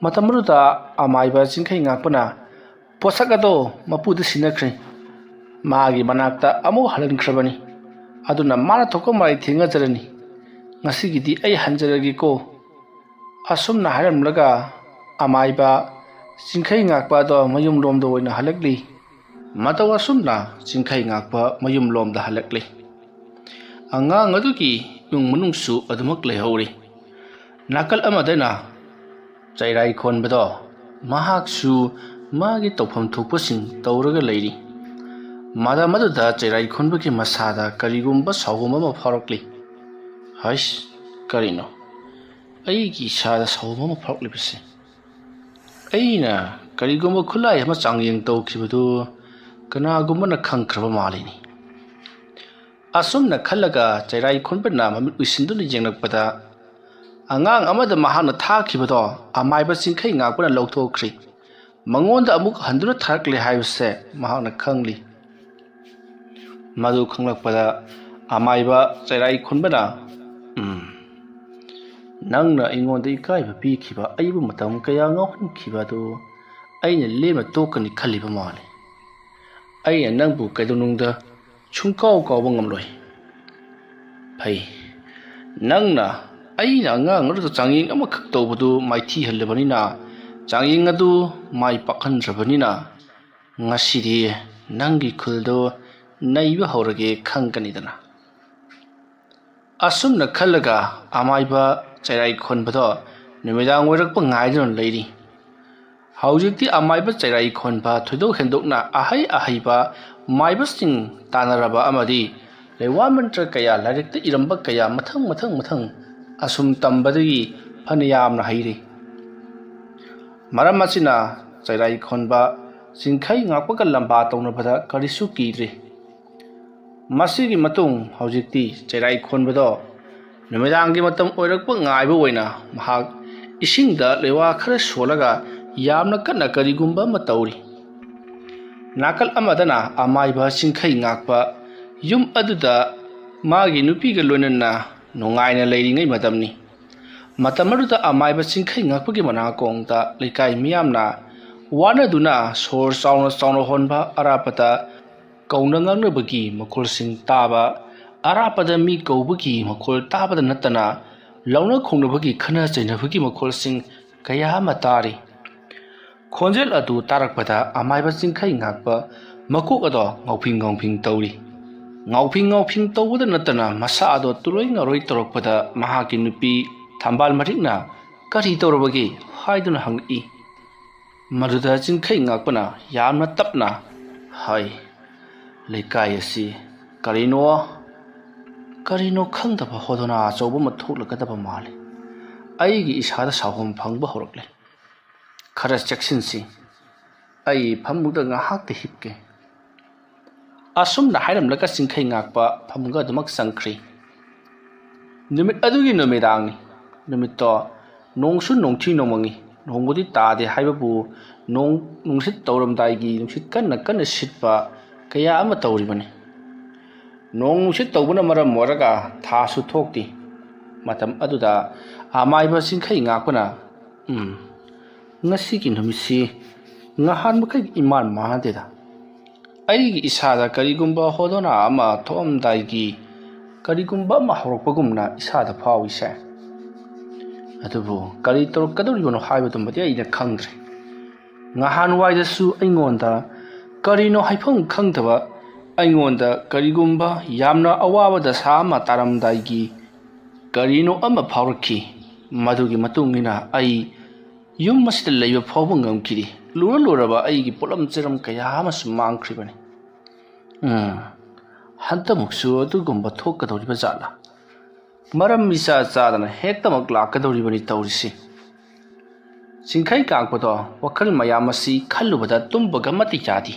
ꯃꯇꯝ ꯑꯗꯨꯗ ꯑꯃꯥꯏꯕ ꯆꯤꯡꯈꯩ ꯉꯥꯛꯄꯅ ꯄꯣꯠꯁꯛ ꯑꯗꯣ ꯃꯄꯨꯗ ꯁꯤꯟꯅꯈ꯭ꯔꯦ ꯃꯥꯒꯤ ꯃꯅꯥꯛꯇ ꯑꯃꯨꯛ ꯍꯜꯍꯟꯈ꯭ꯔꯕꯅꯤ ꯑꯗꯨꯅ ꯃꯥꯅ ꯊꯣꯛꯄ ꯃꯔꯥꯏ ꯊꯦꯡꯅꯖꯔꯅꯤ ꯉꯁꯤꯒꯤꯗꯤ ꯑꯩ ꯍꯟꯖꯔꯒꯦꯀꯣ ꯑꯁꯨꯝꯅ ꯍꯥꯏꯔꯝꯂꯒ ꯑꯃꯥꯏꯕ ꯆꯤꯡꯈꯩ ꯉꯥꯛꯄ ꯑꯗꯣ ꯃꯌꯨꯝꯂꯣꯝꯗ ꯑꯣꯏꯅ ꯍꯜꯂꯛꯂꯤ ꯃꯇꯧ ꯑꯁꯨꯝꯅ ꯆꯤꯡꯈꯩ ꯉꯥꯛꯄ ꯃꯌꯨꯝꯂꯣꯝꯗ ꯍꯜꯂꯛꯂꯤ ꯑꯉꯥꯡ ꯑꯗꯨꯒꯤ ꯏꯃꯨꯡ ꯃꯅꯨꯡꯁꯨ ꯑꯗꯨꯃꯛ ꯂꯩꯍꯧꯔꯤ ꯅꯥꯀꯜ ꯑꯃꯗꯅ ꯆꯩꯔꯥꯏ ꯈꯣꯟꯕꯗꯣ ꯃꯍꯥꯛꯁꯨ ꯃꯥꯒꯤ ꯇꯧꯐꯝ ꯊꯣꯛꯄꯁꯤꯡ ꯇꯧꯔꯒ ꯂꯩꯔꯤ ꯃꯇꯝ ꯑꯗꯨꯗ ꯆꯩꯔꯥꯏ ꯈꯣꯟꯕꯒꯤ ꯃꯁꯥꯗ ꯀꯔꯤꯒꯨꯝꯕ ꯁꯥꯎꯒꯨꯝ ꯑꯃ ꯐꯥꯎꯔꯛꯂꯤ ꯍꯩꯁ ꯀꯔꯤꯅꯣ ꯑꯩꯒꯤ ꯏꯁꯥꯗ ꯁꯥꯎꯒꯨꯝ ꯑꯃ ꯐꯥꯎꯔꯛꯂꯤꯕꯁꯦ ꯑꯩꯅ ꯀꯔꯤꯒꯨꯝꯕ ꯈꯨꯠꯂꯥꯏ ꯑꯃ ꯆꯥꯡꯌꯦꯡ ꯇꯧꯈꯤꯕꯗꯨ ꯀꯅꯥꯒꯨꯝꯕꯅ ꯈꯪꯈ꯭ꯔꯕ ꯃꯥꯜꯂꯤꯅꯤ ꯑꯁꯨꯝꯅ ꯈꯜꯂꯒ ꯆꯩꯔꯥꯏ ꯈꯣꯟꯕꯅ ꯃꯃꯤꯠ ꯎꯏꯁꯤꯟꯗꯨꯅ ꯌꯦꯡꯂꯛꯄꯗ ꯑꯉꯥꯡ ꯑꯃꯗ ꯃꯍꯥꯛꯅ ꯊꯥꯈꯤꯕꯗꯣ ꯑꯃꯥꯏꯕ ꯆꯤꯡꯈꯩ ꯉꯥꯛꯄꯅ ꯂꯧꯊꯣꯛꯈ꯭ꯔꯤ ꯃꯉꯣꯟꯗ ꯑꯃꯨꯛ ꯍꯟꯗꯨꯅ ꯊꯥꯔꯛꯂꯦ ꯍꯥꯏꯕꯁꯦ ꯃꯍꯥꯛꯅ ꯈꯪꯂꯤ ꯃꯗꯨ ꯈꯪꯂꯛꯄꯗ ꯑꯃꯥꯏꯕ ꯆꯩꯔꯥꯏ ꯈꯣꯟꯕꯅ ꯅꯪꯅ ꯑꯩꯉꯣꯟꯗ ꯏꯀꯥꯏꯕ ꯄꯤꯈꯤꯕ ꯑꯩꯕꯨ ꯃꯇꯝ ꯀꯌꯥ ꯉꯥꯎꯍꯟꯈꯤꯕ ꯑꯗꯨ ꯑꯩꯅ ꯂꯦꯝꯅ ꯇꯣꯛꯀꯅꯤ ꯈꯜꯂꯤꯕ ꯃꯥꯜꯂꯤ ꯑꯩꯅ ꯅꯪꯕꯨ ꯀꯩꯗꯧꯅꯨꯡꯗ ꯁꯨꯡꯀꯥꯎꯕ ꯉꯝꯂꯣꯏ ꯐꯩ ꯅꯪꯅ ꯑꯩꯅ ꯑꯉꯥꯡ ꯑꯗꯨꯗ ꯆꯥꯡꯌꯦꯡ ꯑꯃꯈꯛ ꯇꯧꯕꯗꯨ ꯃꯥꯏꯊꯤꯍꯜꯂꯕꯅꯤꯅ ꯆꯥꯡꯌꯦꯡ ꯑꯗꯨ ꯃꯥꯏ ꯄꯥꯛꯍꯟꯗ꯭ꯔꯕꯅꯤ나 ngасꯤ디 ꯅꯪꯒꯤ ꯈꯨꯜꯗꯣ ꯅꯩꯕ ꯍꯧꯔꯒꯦ ꯈꯪꯒꯅꯤꯗꯅ ꯑꯁꯨꯝꯅ ꯈꯜꯂꯒ ꯑꯃꯥꯏꯕ ꯆꯩꯔꯥꯏ ꯈꯣꯟꯕꯗꯣ ꯅꯨꯃꯤꯗꯥꯡ ꯑꯣꯏꯔꯛꯄ ꯉꯥꯏꯗꯨꯅ ꯂꯩꯔꯤ ꯍꯧꯖꯤꯛꯇꯤ ꯑꯃꯥꯏꯕ ꯆꯩꯔꯥꯏ ꯈꯣꯟꯕ ꯊꯣꯏꯗꯣꯛ ꯍꯦꯟꯗꯣꯛꯅ ꯑꯍꯩꯕ ꯃꯥꯏꯕꯁꯤꯡ ꯇꯥꯟꯅꯔꯕ ꯑꯃꯗꯤ ꯂꯩꯋꯥ ꯃꯟꯇ꯭ꯔ ꯀꯌꯥ ꯂꯥꯏꯔꯤꯛꯇ ꯏꯔꯝꯕ ꯀꯌꯥ ꯃꯊꯪ ꯑꯁꯨꯝ ꯇꯝꯕꯗꯒꯤ ꯐꯅ ꯌꯥꯝꯅ ꯍꯩꯔꯤ ꯃꯔꯝ ꯑꯁꯤꯅ ꯆꯩꯔꯥꯏ ꯈꯣꯟꯕ ꯆꯤꯡꯈꯩ ꯉꯥꯛꯄꯒ ꯂꯝꯕꯥ ꯇꯧꯅꯕꯗ ꯀꯔꯤꯁꯨ ꯀꯤꯗ꯭ꯔꯤ ꯃꯁꯤꯒꯤ ꯃꯇꯨꯡ ꯍꯧꯖꯤꯛꯇꯤ ꯆꯩꯔꯥꯏ ꯈꯣꯟꯕꯗꯣ ꯅꯨꯃꯤꯗꯥꯡꯒꯤ ꯃꯇꯝ ꯑꯣꯏꯔꯛꯄ ꯉꯥꯏꯕ ꯑꯣꯏꯅ ꯃꯍꯥꯛ ꯏꯁꯤꯡꯗ ꯂꯩꯋꯥ ꯈꯔ ꯁꯣꯜꯂꯒ ꯌꯥꯝꯅ ꯀꯟꯅ ꯀꯔꯤꯒꯨꯝꯕ ꯑꯃ ꯇꯧꯔꯤ ꯅꯥꯀꯜ ꯑꯃꯗꯅ ꯑꯃꯥꯏꯕ ꯆꯤꯡꯈꯩ ꯉꯥꯛꯄ ꯌꯨꯝ ꯑꯗꯨꯗ ꯃꯥꯒꯤ ꯅꯨꯄꯤꯒ ꯂꯣꯏꯅꯅ ꯅꯨꯡꯉꯥꯏꯅ ꯂꯩꯔꯤꯉꯩ ꯃꯇꯝꯅꯤ ꯃꯇꯝ ꯑꯗꯨꯗ ꯑꯃꯥꯏꯕ ꯆꯤꯡꯈꯩ ꯉꯥꯛꯄꯒꯤ ꯃꯅꯥꯀꯣꯡꯗ ꯂꯩꯀꯥꯏ ꯃꯤꯌꯥꯝꯅ ꯋꯥꯅꯗꯨꯅ ꯁꯣꯔ ꯆꯥꯎꯅ ꯍꯣꯟꯕ ꯑꯔꯥꯞꯄꯗ ꯀꯧꯅ ꯉꯥꯡꯅꯕꯒꯤ ꯃꯈꯣꯜꯁꯤꯡ ꯇꯥꯕ ꯑꯔꯥꯞꯄꯗ ꯃꯤ ꯀꯧꯕꯒꯤ ꯃꯈꯣꯜ ꯇꯥꯕꯗ ꯅꯠꯇꯅ ꯂꯧꯅ ꯈꯣꯡꯅꯕꯒꯤ ꯈꯟꯅ ꯆꯩꯅꯕꯒꯤ ꯃꯈꯣꯜꯁꯤꯡ ꯀꯌꯥ ꯑꯃ ꯇꯥꯔꯤ ꯈꯣꯟꯖꯦꯜ ꯑꯗꯨ ꯇꯥꯔꯛꯄꯗ ꯑꯃꯥꯏꯕ ꯆꯤꯡꯈꯩ ꯉꯥꯛꯄ ꯃꯀꯣꯛ ꯑꯗꯣ ꯉꯥꯎꯐꯤꯡ ꯇꯧꯔꯤ ꯉꯥꯎꯐꯤꯡ ꯇꯧꯕꯗ ꯅꯠꯇꯅ ꯃꯁꯥ ꯑꯗꯣ ꯇꯨꯔꯣꯏ ꯉꯥꯔꯣꯏ ꯇꯧꯔꯛꯄꯗ ꯃꯍꯥꯛꯀꯤ ꯅꯨꯄꯤ ꯊꯝꯕꯥꯜ ꯃꯔꯤꯛꯅ ꯀꯔꯤ ꯇꯧꯔꯕꯒꯦ ꯍꯥꯏꯗꯨꯅ ꯍꯪꯂꯛꯏ ꯃꯗꯨꯗ ꯆꯤꯡꯈꯩ ꯉꯥꯛꯄꯅ ꯌꯥꯝꯅ ꯇꯞꯅ ꯍꯥꯏ ꯂꯩꯀꯥꯏ ꯑꯁꯤ ꯀꯔꯤꯅꯣ ꯈꯪꯗꯕ ꯍꯣꯗꯣꯅꯥ ꯑꯆꯧꯕ ꯑꯃ ꯊꯣꯛꯂꯒꯗꯕ ꯃꯥꯜꯂꯤ ꯑꯩꯒꯤ ꯏꯁꯥꯗ ꯁꯥꯎꯐꯝ ꯐꯪꯕ ꯍꯧꯔꯛꯂꯦ꯫ ꯈꯔ ꯆꯦꯛꯁꯤꯟꯁꯤ, ꯑꯩ ꯐꯃꯨꯡꯗ ꯉꯥꯏꯍꯥꯛꯇ ꯍꯤꯞꯀꯦ꯫ ꯑꯁꯨꯝꯅ ꯍꯥꯏꯔꯝꯂꯒ ꯆꯤꯡꯈꯩ ꯉꯥꯛꯄ ꯐꯃꯨꯡꯒ ꯑꯗꯨꯃꯛ ꯆꯪꯈ꯭ꯔꯤ꯫ ꯅꯨꯃꯤꯠ ꯑꯗꯨꯒꯤ ꯅꯨꯃꯤꯗꯥꯡꯅꯤ꯫ ꯅꯨꯃꯤꯠꯇꯣ ꯅꯣꯡꯁꯨ ꯅꯣꯡꯊꯤ ꯅꯣꯡꯃꯪꯉꯤ꯫ ꯅꯣꯡꯕꯨꯗꯤ ꯇꯥꯗꯦ ꯍꯥꯏꯕꯕꯨ ꯅꯨꯡꯁꯤꯠ ꯇꯧꯔꯝꯗꯥꯏꯒꯤ ꯅꯨꯡꯁꯤꯠ ꯀꯟꯅ ꯀꯟꯅ ꯁꯤꯠꯄ ꯀꯌꯥ ꯑꯃ ꯇꯧꯔꯤꯕꯅꯤ꯫ ꯅꯣꯡ ꯅꯨꯡꯁꯤꯠ ꯇꯧꯕꯅ ꯃꯔꯝ ꯑꯣꯏꯔꯒ ꯊꯥꯁꯨ ꯊꯣꯛꯇꯦ꯫ ꯃꯇꯝ ꯑꯗꯨꯗ ꯑꯃꯥꯏꯕ ꯆꯤꯡꯈꯩ ꯉꯥꯛꯄꯅ ꯉꯁꯤꯒꯤ ꯅꯨꯃꯤꯠꯁꯤ ꯉꯍꯥꯟ ꯃꯈꯩ ꯏꯃꯥꯟ ꯃꯥꯟꯅꯗꯦꯗ꯫ ꯑꯩꯒꯤ ꯏꯁꯥꯗ ꯀꯔꯤꯒꯨꯝꯕ ꯍꯣꯗꯣꯅꯥ ꯑꯃ ꯊꯣꯛꯑꯝꯗꯥꯏꯒꯤ ꯀꯔꯤꯒꯨꯝꯕ ꯑꯃ ꯍꯧꯔꯛꯄꯒꯨꯝꯅ ꯏꯁꯥꯗ ꯐꯥꯎꯏꯁꯦ꯫ ꯑꯗꯨꯕꯨ ꯀꯔꯤ ꯇꯧꯔꯛꯀꯗꯧꯔꯤꯕꯅꯣ ꯍꯥꯏꯕꯗꯨꯃꯗꯤ ꯑꯩꯅ ꯈꯪꯗ꯭ꯔꯦ꯫ ꯉꯍꯥꯟꯋꯥꯏꯗꯁꯨ ꯑꯩꯉꯣꯟꯗ ꯀꯔꯤꯅꯣ ꯍꯥꯏꯐꯝ ꯈꯪꯗꯕ, ꯑꯩꯉꯣꯟꯗ ꯀꯔꯤꯒꯨꯝꯕ ꯌꯥꯝꯅ ꯑꯋꯥꯕ ꯗꯁꯥ ꯑꯃ ꯇꯥꯔꯝꯗꯥꯏꯒꯤ ꯀꯔꯤꯅꯣ ꯑꯃ ꯐꯥꯎꯔꯛꯈꯤ꯫ ꯃꯗꯨꯒꯤ ꯃꯇꯨꯡꯏꯟꯅ ꯑꯩ ꯌꯨꯝ ꯑꯁꯤꯗ ꯂꯩꯕ ꯐꯥꯎꯕ ꯉꯝꯈꯤꯗꯦ꯫ ꯂꯨꯔꯕ ꯑꯩꯒꯤ ꯄꯣꯠꯂꯝ ꯆꯩꯔꯝ ꯀꯌꯥ ꯑꯃꯁꯨ ꯃꯥꯡꯈ꯭ꯔꯤꯕꯅꯤ꯫ ꯍꯟꯇꯃꯨꯛꯁꯨ ꯑꯗꯨꯒꯨꯝꯕ ꯊꯣꯛꯀꯗꯧꯔꯤꯕ ꯖꯥꯠꯂꯥ? ꯃꯔꯝ ꯏꯆꯥ ꯆꯥꯗꯅ ꯍꯦꯛꯇꯃꯛ ꯂꯥꯛꯀꯗꯧꯔꯤꯕꯅꯤ ꯇꯧꯔꯤꯁꯤ꯫ ꯆꯤꯡꯈꯩ ꯀꯥꯛꯄꯗꯣ ꯋꯥꯈꯜ ꯃꯌꯥꯝ ꯑꯁꯤ ꯈꯜꯂꯨꯕꯗ ꯇꯨꯝꯕꯒ ꯑꯃꯠꯇ ꯌꯥꯗꯦ꯫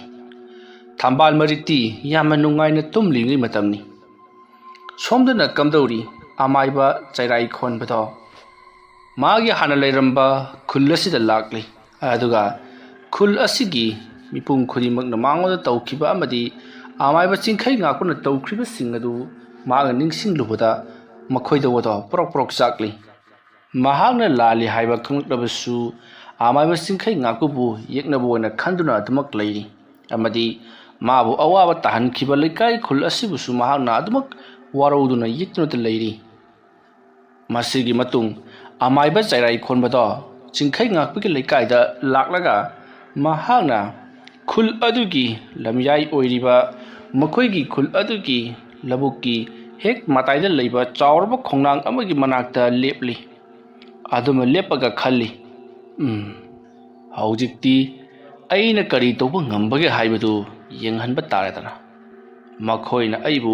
ꯊꯝꯕꯥꯜ ꯃꯔꯤꯛꯇꯤ ꯌꯥꯝꯅ ꯅꯨꯡꯉꯥꯏꯅ ꯇꯨꯝꯂꯤꯉꯩ ꯃꯇꯝꯅꯤ꯫ ꯁꯣꯝꯗꯅ ꯀꯝꯗꯧꯔꯤ? ꯑꯃꯥꯏꯕ ꯆꯩꯔꯥꯏ ꯈꯣꯟꯕꯗꯣ ꯃꯥꯒꯤ ꯍꯥꯟꯅ ꯂꯩꯔꯝꯕ ꯈꯨꯜ ꯑꯁꯤꯗ ꯂꯥꯛꯂꯤ꯫ ꯑꯗꯨꯒ ꯈꯨꯜ ꯑꯁꯤꯒꯤ ꯃꯤꯄꯨꯝ ꯈꯨꯗꯤꯡꯃꯛꯅ ꯃꯉꯣꯟꯗ ꯇꯧꯈꯤꯕ ꯑꯃꯗꯤ ꯑꯃꯥꯏꯕ ꯆꯤꯡꯈꯩ ꯉꯥꯛꯄꯅ ꯇꯧꯈ꯭ꯔꯤꯕꯁꯤꯡ ꯑꯗꯨ ꯃꯥꯒ ꯅꯤꯡꯁꯤꯡꯂꯨꯕꯗ ꯃꯈꯣꯏꯗ ꯄꯣꯔꯣꯛ ꯆꯥꯛꯂꯤ꯫ ꯃꯍꯥꯛꯅ ꯂꯥꯜꯂꯤ ꯍꯥꯏꯕ ꯈꯪꯂꯛꯂꯕꯁꯨ ꯑꯃꯥꯏꯕ ꯆꯤꯡꯈꯩ ꯉꯥꯛꯄꯕꯨ ꯌꯦꯛꯅꯕ ꯑꯣꯏꯅ ꯈꯟꯗꯨꯅ ꯑꯗꯨꯃꯛ ꯂꯩꯔꯤ꯫ ꯑꯃꯗꯤ ꯃꯥꯕꯨ ꯑꯋꯥꯕ ꯇꯥꯍꯟꯈꯤꯕ ꯂꯩꯀꯥꯏ ꯈꯨꯜ ꯑꯁꯤꯕꯨꯁꯨ ꯃꯍꯥꯛꯅ ꯑꯗꯨꯃꯛ ꯋꯥꯔꯧꯗꯨꯅ ꯌꯦꯛꯇꯨꯅꯇ ꯂꯩꯔꯤ꯫ ꯃꯁꯤꯒꯤ ꯃꯇꯨꯡ ꯑꯃꯥꯏꯕ ꯆꯩꯔꯥꯏ ꯈꯣꯟꯕꯗꯣ ꯆꯤꯡꯈꯩ ꯉꯥꯛꯄꯒꯤ ꯂꯩꯀꯥꯏꯗ ꯂꯥꯛꯂꯒ ꯃꯍꯥꯛꯅ ꯈꯨꯜ ꯑꯗꯨꯒꯤ ꯂꯝꯌꯥꯏ ꯑꯣꯏꯔꯤꯕ ꯃꯈꯣꯏꯒꯤ ꯈꯨꯜ ꯑꯗꯨꯒꯤ ꯂꯧꯕꯨꯛꯀꯤ ꯍꯦꯛ ꯃꯇꯥꯏꯗ ꯂꯩꯕ ꯆꯥꯎꯔꯕ ꯈꯣꯡꯅꯥꯡ ꯑꯃꯒꯤ ꯃꯅꯥꯛꯇ ꯂꯦꯞꯂꯤ꯫ ꯑꯗꯨꯃ ꯂꯦꯞꯄꯒ ꯈꯜꯂꯤ, ꯍꯧꯖꯤꯛꯇꯤ ꯑꯩꯅ ꯀꯔꯤ ꯇꯧꯕ ꯉꯝꯕꯒꯦ ꯍꯥꯏꯕꯗꯨ ꯌꯦꯡꯍꯟꯕ ꯇꯥꯔꯦꯗꯅ꯫ ꯃꯈꯣꯏꯅ ꯑꯩꯕꯨ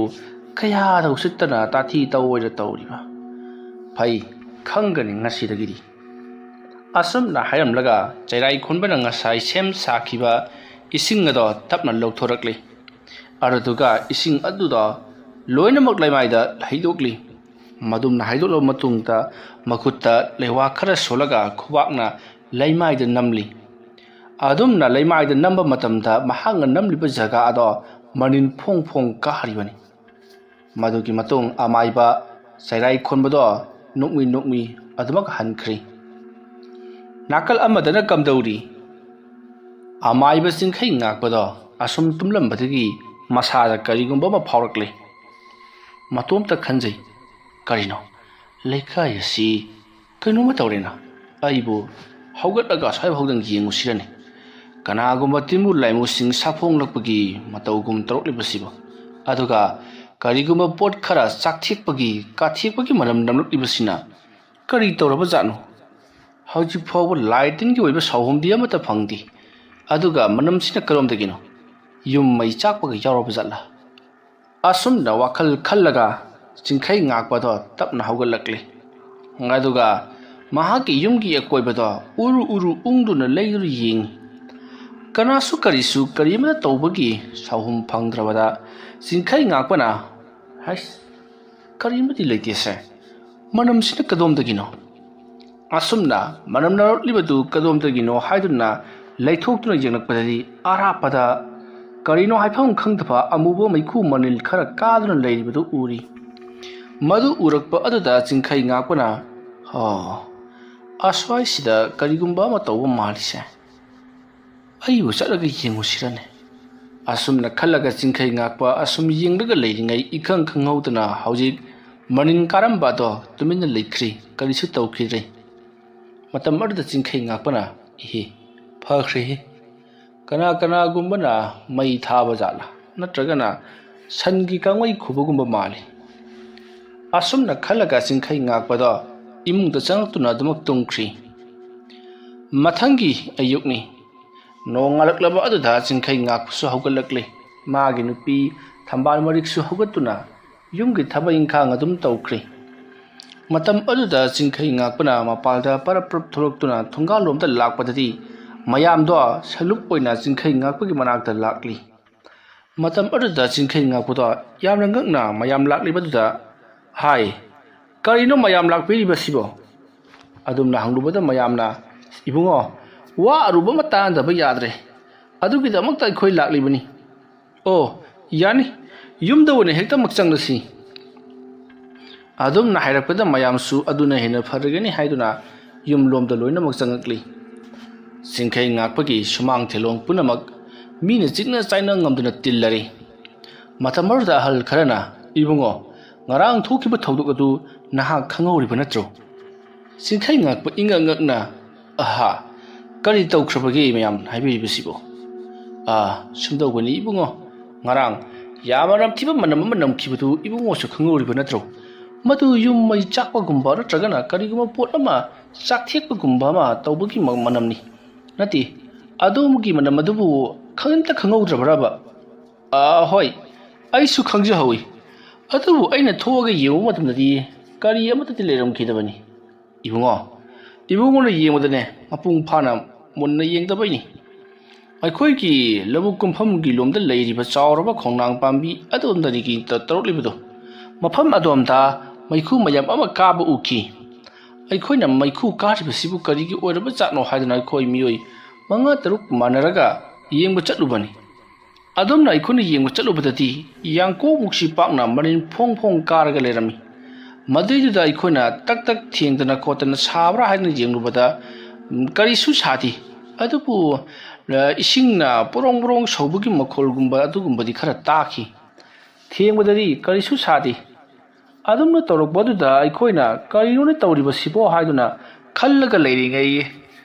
ꯀꯌꯥꯗ ꯎꯁꯤꯠꯇꯅ ꯇꯥꯊꯤ ꯇꯑꯣꯏꯅ ꯇꯧꯔꯤꯕ? ꯐꯩ, ꯈꯪꯒꯅꯤ ꯉꯁꯤꯗꯒꯤꯗꯤ꯫ ꯑꯁꯨꯝꯅ ꯍꯥꯏꯔꯝꯂꯒ ꯆꯩꯔꯥꯏ ꯈꯣꯟꯕꯅ ꯉꯁꯥꯏ ꯁꯦꯝ ꯁꯥꯈꯤꯕ ꯏꯁꯤꯡ ꯑꯗꯣ ꯇꯞꯅ ꯂꯧꯊꯣꯔꯛꯂꯤ꯫ ꯑꯗꯨꯒ ꯏꯁꯤꯡ ꯑꯗꯨꯗꯣ ꯂꯣꯏꯅꯃꯛ ꯂꯩꯃꯥꯏꯗ ꯍꯩꯗꯣꯛꯂꯤ꯫ ꯃꯗꯨꯝꯅ ꯍꯩꯗꯣꯛꯂꯕ ꯃꯇꯨꯡꯗ ꯃꯈꯨꯠꯇ ꯂꯩꯋꯥ ꯈꯔ ꯁꯣꯜꯂꯒ ꯈꯨꯕꯥꯛꯅ ꯂꯩꯃꯥꯏꯗ ꯅꯝꯂꯤ꯫ ꯑꯗꯨꯝꯅ ꯂꯩꯃꯥꯏꯗ ꯅꯝꯕ ꯃꯇꯝꯗ ꯃꯍꯥꯛꯅ ꯅꯝꯂꯤꯕ ꯖꯒꯥ ꯑꯗꯣ ꯃꯅꯤꯟ ꯐꯣꯡ ꯐꯣꯡ ꯀꯥꯔꯤꯕꯅꯤ꯫ ꯃꯗꯨꯒꯤ ꯃꯇꯨꯡ ꯑꯃꯥꯏꯕ ꯆꯩꯔꯥꯏ ꯈꯣꯟꯕꯗꯣ ꯅꯣꯛꯃꯤ ꯑꯗꯨꯃꯛ ꯍꯟꯈ꯭ꯔꯤ꯫ ꯅꯥꯀꯜ ꯑꯃꯗꯅ ꯀꯝꯗꯧꯔꯤ? ꯑꯃꯥꯏꯕ ꯆꯤꯡꯈꯩ ꯉꯥꯛꯄꯗꯣ ꯑꯁꯨꯝ ꯇꯨꯝꯂꯝꯕꯗꯒꯤ ꯃꯁꯥꯗ ꯀꯔꯤꯒꯨꯝꯕ ꯑꯃ ꯐꯥꯎꯔꯛꯂꯤ꯫ ꯃꯇꯣꯝꯇ ꯈꯟꯖꯩ, ꯀꯔꯤꯅꯣ? ꯂꯩꯀꯥꯏ ꯑꯁꯤ ꯀꯩꯅꯣꯝꯃ ꯇꯧꯔꯦꯅ꯫ ꯑꯩꯕꯨ ꯍꯧꯒꯠꯂꯒ ꯑꯁ꯭ꯋꯥꯏꯐꯥꯎꯗꯪ ꯌꯦꯡꯉꯨꯁꯤꯔꯅꯤ꯫ ꯀꯅꯥꯒꯨꯝꯕ ꯇꯤꯟꯕꯨ ꯂꯥꯏꯃꯨꯁꯤꯡ ꯁꯥꯐꯣꯡꯂꯛꯄꯒꯤ ꯃꯇꯧꯒꯨꯝ ꯇꯧꯔꯛꯂꯤꯕꯁꯤꯕꯨ? ꯑꯗꯨꯒ ꯀꯔꯤꯒꯨꯝꯕ ꯄꯣꯠ ꯈꯔ ꯀꯥꯊꯦꯛꯄꯒꯤ ꯃꯅꯝ ꯅꯝꯂꯛꯂꯤꯕꯁꯤꯅ ꯀꯔꯤ ꯇꯧꯔꯕ ꯖꯥꯠꯅꯣ? ꯍꯧꯖꯤꯛ ꯐꯥꯎꯕ ꯂꯥꯏ ꯇꯤꯟꯒꯤ ꯑꯣꯏꯕ ꯁꯥꯎꯍꯨꯝꯗꯤ ꯑꯃꯠꯇ ꯐꯪꯗꯦ꯫ ꯑꯗꯨꯒ ꯃꯅꯝꯁꯤꯅ ꯀꯔꯣꯝꯗꯒꯤꯅꯣ? ꯌꯨꯝ ꯃꯩ ꯆꯥꯛꯄꯒ ꯌꯥꯎꯔꯕ ꯖꯥꯠꯂꯥ? ꯑꯁꯨꯝꯅ ꯋꯥꯈꯜ ꯈꯜꯂꯒ ꯆꯤꯡꯈꯩ ꯉꯥꯛꯄꯗꯣ ꯇꯞꯅ ꯍꯧꯒꯠꯂꯛꯂꯤ꯫ ꯑꯗꯨꯒ ꯃꯍꯥꯛꯀꯤ ꯌꯨꯝꯒꯤ ꯑꯀꯣꯏꯕꯗꯣ ꯎꯔꯨ ꯎꯪꯗꯨꯅ ꯂꯩꯗꯨꯅ ꯌꯦꯡꯉꯤ꯫ ꯀꯅꯥꯁꯨ ꯀꯔꯤꯃꯠꯇ ꯇꯧꯕꯒꯤ ꯁꯥꯎꯍꯨꯝ ꯐꯪꯗ꯭ꯔꯕꯗ ꯆꯤꯡꯈꯩ ꯉꯥꯛꯄꯅ, ꯀꯔꯤꯃꯗꯤ ꯂꯩꯇꯦꯁꯦ, ꯃꯅꯝꯁꯤꯅ ꯀꯗꯣꯝꯗꯒꯤꯅꯣ? ꯑꯁꯨꯝꯅ ꯃꯅꯝ ꯅꯝꯂꯛꯂꯤꯕꯗꯨ ꯀꯗꯣꯝꯗꯒꯤꯅꯣ ꯍꯥꯏꯗꯨꯅ ꯂꯩꯊꯣꯛꯇꯨꯅ ꯌꯦꯡꯂꯛꯄꯗꯗꯤ ꯑꯔꯥꯞꯄꯗ ꯀꯔꯤꯅꯣ ꯍꯥꯏꯐꯝ ꯈꯪꯗꯕ ꯑꯃꯨꯕ ꯃꯩꯈꯨ ꯃꯅꯤꯜ ꯈꯔ ꯀꯥꯗꯨꯅ ꯂꯩꯔꯤꯕꯗꯨ ꯎꯔꯤ꯫ ꯃꯗꯨ ꯎꯔꯛꯄ ꯑꯗꯨꯗ ꯆꯤꯡꯈꯩ ꯉꯥꯛꯄꯅ, ꯑꯁ꯭ꯋꯥꯏꯁꯤꯗ ꯀꯔꯤꯒꯨꯝꯕ ꯑꯃ ꯇꯧꯕ ꯃꯥꯜꯂꯤꯁꯦ, ꯑꯩꯕꯨ ꯆꯠꯂꯒ ꯌꯦꯡꯉꯨꯁꯤꯔꯅꯦ꯫ ꯑꯁꯨꯝꯅ ꯈꯜꯂꯒ ꯆꯤꯡꯈꯩ ꯉꯥꯛꯄ ꯑꯁꯨꯝ ꯌꯦꯡꯂꯒ ꯂꯩꯔꯤꯉꯩ ꯏꯈꯪ ꯈꯪꯍꯧꯗꯅ ꯍꯧꯖꯤꯛ ꯃꯅꯤꯟ ꯀꯥꯔꯝꯕ ꯑꯗꯣ ꯇꯨꯃꯤꯟꯅ ꯂꯩꯈ꯭ꯔꯤ, ꯀꯔꯤꯁꯨ ꯇꯧꯈꯤꯗ꯭ꯔꯦ꯫ ꯃꯇꯝ ꯑꯗꯨꯗ ꯆꯤꯡꯈꯩ ꯉꯥꯛꯄꯅ, ꯐꯈ꯭ꯔꯦꯍꯦ, ꯀꯅꯥꯒꯨꯝꯕꯅ ꯃꯩ ꯊꯥꯕ ꯖꯥꯠꯂꯥ, ꯅꯠꯇ꯭ꯔꯒꯅ ꯁꯟꯒꯤ ꯀꯥꯡꯃꯩ ꯈꯨꯕꯒꯨꯝꯕ ꯃꯥꯜꯂꯤ꯫ ꯑꯁꯨꯝꯅ ꯈꯜꯂꯒ ꯆꯤꯡꯈꯩ ꯉꯥꯛꯄꯗꯣ ꯏꯃꯨꯡꯗ ꯆꯪꯂꯛꯇꯨꯅ ꯑꯗꯨꯃꯛ ꯇꯨꯝꯈ꯭ꯔꯤ꯫ ꯃꯊꯪꯒꯤ ꯑꯌꯨꯛꯅꯤ꯫ ꯅꯣꯡ ꯉꯥꯜꯂꯛꯂꯕ ꯑꯗꯨꯗ ꯆꯤꯡꯈꯩ ꯉꯥꯛꯄꯁꯨ ꯍꯧꯒꯠꯂꯛꯂꯤ꯫ ꯃꯥꯒꯤ ꯅꯨꯄꯤ ꯊꯝꯕꯥꯜ ꯃꯔꯤꯛꯁꯨ ꯍꯧꯒꯠꯇꯨꯅ ꯌꯨꯝꯒꯤ ꯊꯕꯛ ꯏꯪꯈꯥꯡ ꯑꯗꯨꯝ ꯇꯧꯈ꯭ꯔꯤ꯫ matam aduda chingkhai ngakpana mapalda parap thoroktuna thungalomda lakpadadi mayam do salup oina chingkhai ngakpagi manakta lakli matam aduda chingkhai ngakpuda yamna ngakna mayam lakli baduda hai karino mayam lakpiri basibo adumna hanglubada mayamna ibungo wa aruba matanda ba yadre adugidamakta akhoi laklibani oh yani yumda wone hekta makchanglasi adum na hairakpada mayamsu aduna hena faragani haiduna yum lomda loina makchangakli singkhai ngakpagi sumang thelong punamak mina chikna chaina ngamduna tillari matamarda hal kharana ibungo ngarang thokiba thoduk adu naha khangori banatro singkhai ngakpa inga ngakna aha kari tawkhrabagi mayam haibi bisibo sumdawani ibungo ngarang yamanam thiba manam khibatu ibungo su khangori banatro madu yum mai chakpa gumba natragana kariguma pot ama chakthekpa gumba ma tawbagi manamni nati adomgi manam adubu khangta khangaudrabraba hoi aisu khangjahawi adubu aina thoga yewu matamdadi kari amata tileram khidabani ibungo na yengmadane mapung phana munna yengdabaini aikhoi labuk kumpham gi lomda leiriba chawraba khongnang pambi adomdani ki tarolibado mafam adomda maikhu mayam ama kaba uki aikhoina maikhu kariba sibu karigi oiraba chatno haidana aikhoi mioi manga taruk manaraga yengba chatlubani adomna aikhoina yengba chatlubadati yangko mukshi pakna marin phong karaga lerami madaiduda aikhoina tak thengdana khotana sabra haidana yenglubada karisu sati adubu isingna porong saubugi makholgumba adugumbadi khara taki thengbadari karisu sati adumna torokbaduda aikhoina karino tawriba sibo haiduna khallaga leiringai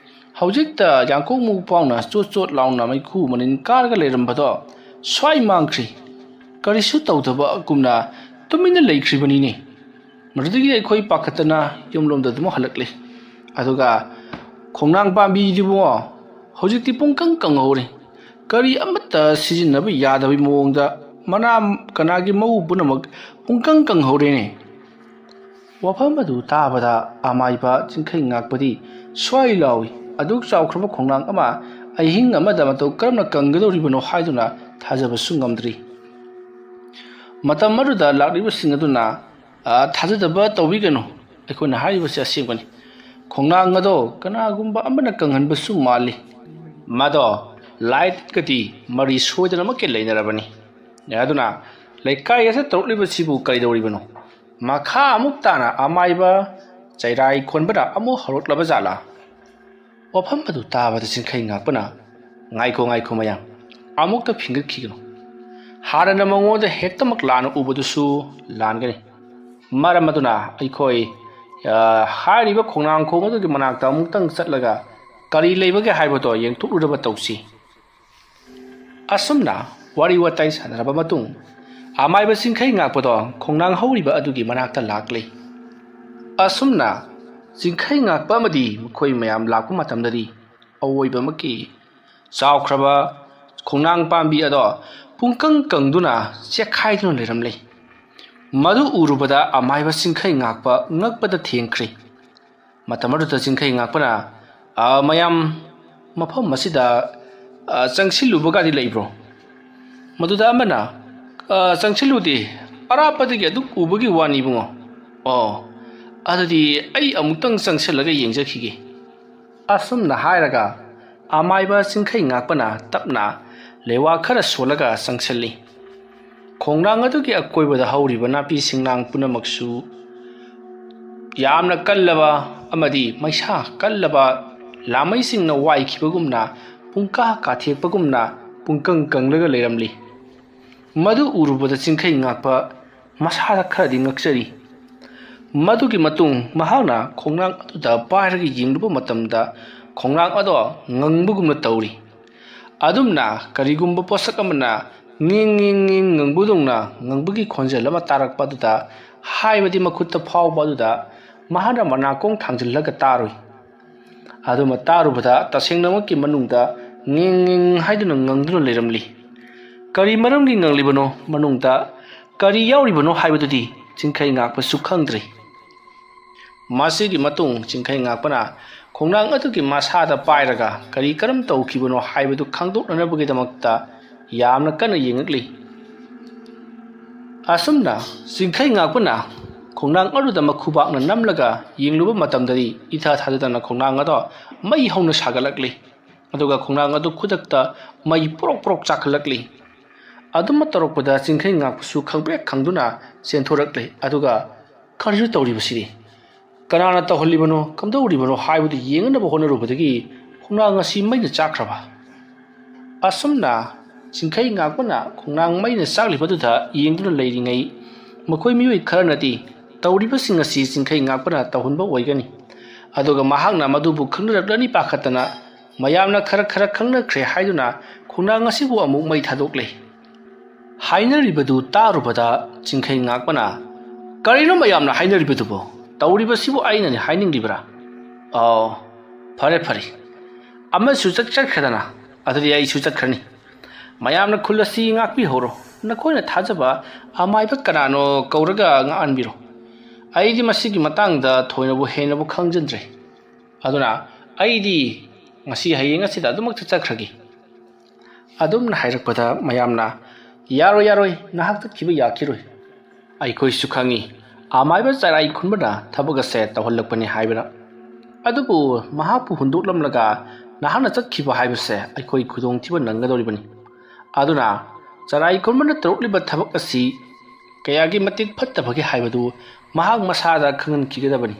haujikta jangko mu pauna chot launa maikhu manin karga leirambado swai mangkhri karisu tawdaba kumna tumina leikhri ne mardigi aikhoi pakhatana yumlomda dum halakle aduga khongnang pambi dibo haujikti pungkang hore kari amata sijinnabu yadabi mongda manam kanagi mau punamak pungkang hore ne wafam adu tabada amaiba chingkhai ngakpadi swai lawi aduk chawkhraba khongnang ama ahing amada mato karamna kanggadoribano haiduna thajaba sungamdri matam maruda lakriba singaduna thajadaba tawbigano aikona hariba se asengani khongnang ado kanagumba amana kanghanba su mali mado light kati mari soidana makke leinarabani aduna leikai ase torliba sibu kaidoribano makha amuktana amaiba chairai khonbada amu horotlaba jala wafam adu tabada chingkhai ngakpana ngaiko mayam amukta finger khigano harana mangoda hektamak lana ubudusu langani maramaduna aikoi hariba khongnang khomadugi manakta amuktang chatlaga kari leibage haibato yengthurudaba tawsi asumna wari watai sanaraba matung amaiba chingkhai ngakpado khongnang horiba adugi manakta lakle asumna chingkhai ngakpa amadi mkhoi mayam lakpa matamdari awoiba maki chawkhraba khongnang pambi ado pungkang kangduna chekhaiduna leramle madu urubada amaiba chingkhai ngakpa ngakpada thengkhri matamaruta chingkhai ngakpana mayam mafam masida changsilubagadi leibro maduda amana changsiludi arapadagi aduk ubagi wani bungo adadi ai amuktang changsilaga yengjakhige asumna hairaga amaiba chingkhai ngakpana tapna lewa khara solaga changsilli khongnang adugi akoibada hauriba napi singnang punamaksu yamna kallaba amadi maisa kallaba lamai singna wai khibagumna pungka kathekpagumna pungkang kanglaga leiramli madu urubada chingkhai ngakpa masada khadi ngakchari madugi matung mahana khongnang aduda pairagi yingluba matamda khongnang ado ngangbugumna tawri adumna karigumba posak amana nging ngangbudungna ngangbugi khonjel ama tarakpaduda haibadi makhutta phawbaduda mahana manakong thangjillaga taroi aduma tarubada tasengnamakki manungda nging haiduna ngangduna leiramli kari maramgi nganglibano manungda kari yauribano haibadudi chingkhai ngakpa sukhangdri ꯃꯁꯤꯒꯤ ꯃꯇꯨꯡ ꯆꯤꯡꯈꯩ ꯉꯥꯛꯄꯅ ꯈꯣꯡꯅꯥꯡ ꯑꯗꯨꯒꯤ ꯃꯁꯥꯗ ꯄꯥꯏꯔꯒ ꯀꯔꯤ ꯀꯔꯝ ꯇꯧꯈꯤꯕꯅꯣ ꯍꯥꯏꯕꯗꯨ ꯈꯪꯗꯣꯛꯅꯅꯕꯒꯤꯗꯃꯛꯇ ꯌꯥꯝꯅ ꯀꯟꯅ ꯌꯦꯡꯂꯛꯂꯤ꯫ ꯑꯁꯨꯝꯅ ꯆꯤꯡꯈꯩ ꯉꯥꯛꯄꯅ ꯈꯣꯡꯅꯥꯡ ꯑꯗꯨꯗ ꯃꯈꯨꯕꯥꯛꯅ ꯅꯝꯂꯒ ꯌꯦꯡꯂꯨꯕ ꯃꯇꯝꯗꯗꯤ ꯏꯊꯥ ꯊꯥꯖꯗꯅ ꯈꯣꯡꯅꯥꯡ ꯑꯗꯣ ꯃꯩ ꯍꯧꯅ ꯁꯥꯒꯠꯂꯛꯂꯤ꯫ ꯑꯗꯨꯒ ꯈꯣꯡꯅꯥꯡ ꯑꯗꯨ ꯈꯨꯗꯛꯇ ꯃꯩ ꯄꯣꯔꯣꯛ ꯄꯣꯔꯣꯛ ꯆꯥꯛꯈꯠꯂꯛꯂꯤ꯫ ꯑꯗꯨꯝꯅ ꯇꯧꯔꯛꯄꯗ ꯆꯤꯡꯈꯩ ꯉꯥꯛꯄꯁꯨ ꯈꯪꯄ꯭ꯔꯦꯛ ꯈꯪꯗꯨꯅ ꯆꯦꯟꯊꯣꯔꯛꯂꯤ꯫ ꯑꯗꯨꯒ ꯀꯔꯤꯅꯣ ꯇꯧꯔꯤꯕꯁꯤꯗꯤ, ꯀꯅꯥꯅ ꯇꯧꯍꯜꯂꯤꯕꯅꯣ, ꯀꯝꯗꯧꯔꯤꯕꯅꯣ ꯍꯥꯏꯕꯗꯨ ꯌꯦꯡꯅꯕ ꯍꯣꯠꯅꯔꯨꯕꯗꯒꯤ ꯈꯣꯡꯅꯥꯡ ꯑꯁꯤ ꯃꯩꯅ ꯆꯥꯛꯈ꯭ꯔꯕ꯫ ꯑꯁꯨꯝꯅ ꯆꯤꯡꯈꯩ ꯉꯥꯛꯄꯅ ꯈꯣꯡꯅꯥꯡ ꯃꯩꯅ ꯆꯥꯛꯂꯤꯕꯗꯨꯗ ꯌꯦꯡꯗꯨꯅ ꯂꯩꯔꯤꯉꯩ ꯃꯈꯣꯏ ꯃꯤꯑꯣꯏ ꯈꯔꯅꯗꯤ ꯇꯧꯔꯤꯕꯁꯤꯡ ꯑꯁꯤ ꯆꯤꯡꯈꯩ ꯉꯥꯛꯄꯅ ꯇꯧꯍꯟꯕ ꯑꯣꯏꯒꯅꯤ꯫ ꯑꯗꯨꯒ ꯃꯍꯥꯛꯅ ꯃꯗꯨꯕꯨ ꯈꯪꯅꯔꯛꯂꯅꯤ ꯄꯥꯈꯠꯇꯅ ꯃꯌꯥꯝꯅ ꯈꯔ ꯈꯪꯅꯈ꯭ꯔꯦ ꯍꯥꯏꯗꯨꯅ ꯈꯣꯡꯅꯥꯡ ꯑꯁꯤꯕꯨ ꯑꯃꯨꯛ ꯃꯩ ꯊꯥꯗꯣꯛꯂꯦ꯫ ꯍꯥꯏꯅꯔꯤꯕꯗꯨ ꯇꯥꯔꯨꯕꯗ ꯆꯤꯡꯈꯩ ꯉꯥꯛꯄꯅ, ꯀꯔꯤꯅꯣ ꯃꯌꯥꯝꯅ ꯍꯥꯏꯅꯔꯤꯕꯗꯨꯕꯨ? ꯇꯧꯔꯤꯕꯁꯤꯕꯨ ꯑꯩꯅꯅꯤ ꯍꯥꯏꯅꯤꯡꯂꯤꯕ꯭ꯔꯥ? ꯐꯔꯦ ꯐꯔꯦ, ꯑꯃꯁꯨ ꯆꯠꯈ꯭ꯔꯦꯗꯅ, ꯑꯗꯨꯗꯤ ꯑꯩꯁꯨ ꯆꯠꯈ꯭ꯔꯅꯤ꯫ ꯃꯌꯥꯝꯅ ꯈꯨꯜ ꯑꯁꯤ ꯉꯥꯛꯄꯤꯍꯧꯔꯣ, ꯅꯈꯣꯏꯅ ꯊꯥꯖꯕ ꯑꯃꯥꯏꯕ ꯀꯅꯥꯅꯣ ꯀꯧꯔꯒ ꯉꯥꯛꯍꯟꯕꯤꯔꯣ꯫ ꯑꯩꯗꯤ ꯃꯁꯤꯒꯤ ꯃꯇꯥꯡꯗ ꯊꯣꯏꯅꯕꯨ ꯍꯦꯟꯅꯕꯨ ꯈꯪꯖꯗ꯭ꯔꯦ꯫ ꯑꯗꯨꯅ ꯑꯩꯗꯤ ꯉꯁꯤ ꯍꯌꯦꯡ ꯑꯁꯤꯗ ꯑꯗꯨꯃꯛ ꯆꯠꯈ꯭ꯔꯒꯦ꯫ ꯑꯗꯨꯝꯅ ꯍꯥꯏꯔꯛꯄꯗ ꯃꯌꯥꯝꯅ, ꯌꯥꯔꯣꯏ ꯌꯥꯔꯣꯏ, ꯅꯍꯥꯛ ꯆꯠꯈꯤꯕ ꯌꯥꯈꯤꯔꯣꯏ꯫ ꯑꯩꯈꯣꯏꯁꯨ ꯈꯪꯉꯤ ꯑꯃꯥꯏꯕ ꯆꯔꯥꯏ ꯈꯨꯟꯕꯅ ꯊꯕꯛ ꯑꯁꯦ ꯇꯧꯍꯜꯂꯛꯄꯅꯤ ꯍꯥꯏꯕꯅ꯫ ꯑꯗꯨꯕꯨ ꯃꯍꯥꯛꯄꯨ ꯍꯨꯟꯗꯣꯛꯂꯝꯂꯒ ꯅꯍꯥꯛꯅ ꯆꯠꯈꯤꯕ ꯍꯥꯏꯕꯁꯦ ꯑꯩꯈꯣꯏ ꯈꯨꯗꯣꯡꯊꯤꯕ ꯅꯪꯒꯗꯧꯔꯤꯕꯅꯤ꯫ ꯑꯗꯨꯅ ꯆꯔꯥꯏ ꯈꯨꯟꯕꯅ ꯇꯧꯔꯛꯂꯤꯕ ꯊꯕꯛ ꯑꯁꯤ ꯀꯌꯥꯒꯤ ꯃꯇꯤꯛ ꯐꯠꯇꯕꯒꯦ ꯍꯥꯏꯕꯗꯨ ꯃꯍꯥꯛ ꯃꯁꯥꯗ ꯈꯪꯍꯟꯈꯤꯒꯗꯕꯅꯤ꯫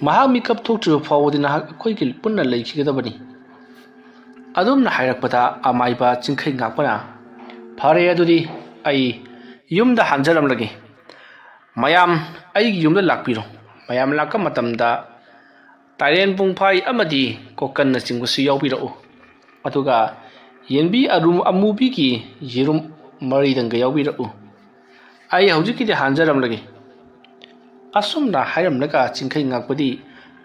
ꯃꯍꯥꯛ ꯃꯤꯀꯞ ꯊꯣꯛꯇ꯭ꯔꯤꯕ ꯐꯥꯎꯕꯗꯤ ꯅꯍꯥꯛ ꯑꯩꯈꯣꯏꯒꯤ ꯄꯨꯟꯅ ꯂꯩꯈꯤꯒꯗꯕꯅꯤ꯫ ꯑꯗꯨꯝꯅ ꯍꯥꯏꯔꯛꯄꯗ ꯑꯃꯥꯏꯕ ꯆꯤꯡꯈꯩ ꯉꯥꯛꯄꯅ, ꯐꯔꯦ ꯑꯗꯨꯗꯤ ꯑꯩ ꯌꯨꯝꯗ ꯍꯟꯖꯔꯝꯂꯒꯦ꯫ ꯃꯌꯥꯝ ꯑꯩꯒꯤ ꯌꯨꯝꯗ ꯂꯥꯛꯄꯤꯔꯣ꯫ ꯃꯌꯥꯝ ꯂꯥꯛꯄ ꯃꯇꯝꯗ ꯇꯥꯏꯔꯦꯟ ꯄꯨꯡꯐꯥꯏ ꯑꯃꯗꯤ ꯀꯣꯀꯟꯅꯆꯤꯡꯕꯁꯨ ꯌꯥꯎꯕꯤꯔꯛꯎ꯫ ꯑꯗꯨꯒ ꯌꯦꯟꯕꯤ ꯑꯃꯨꯕꯤꯒꯤ ꯌꯦꯔꯨꯝ 4ꯗꯪꯒ ꯌꯥꯎꯕꯤꯔꯛꯎ꯫ ꯑꯩ ꯍꯧꯖꯤꯛꯀꯤꯗꯤ ꯍꯟꯖꯔꯝꯂꯒꯦ꯫ ꯑꯁꯨꯝꯅ ꯍꯥꯏꯔꯝꯂꯒ ꯆꯤꯡꯈꯩ ꯉꯥꯛꯄꯗꯤ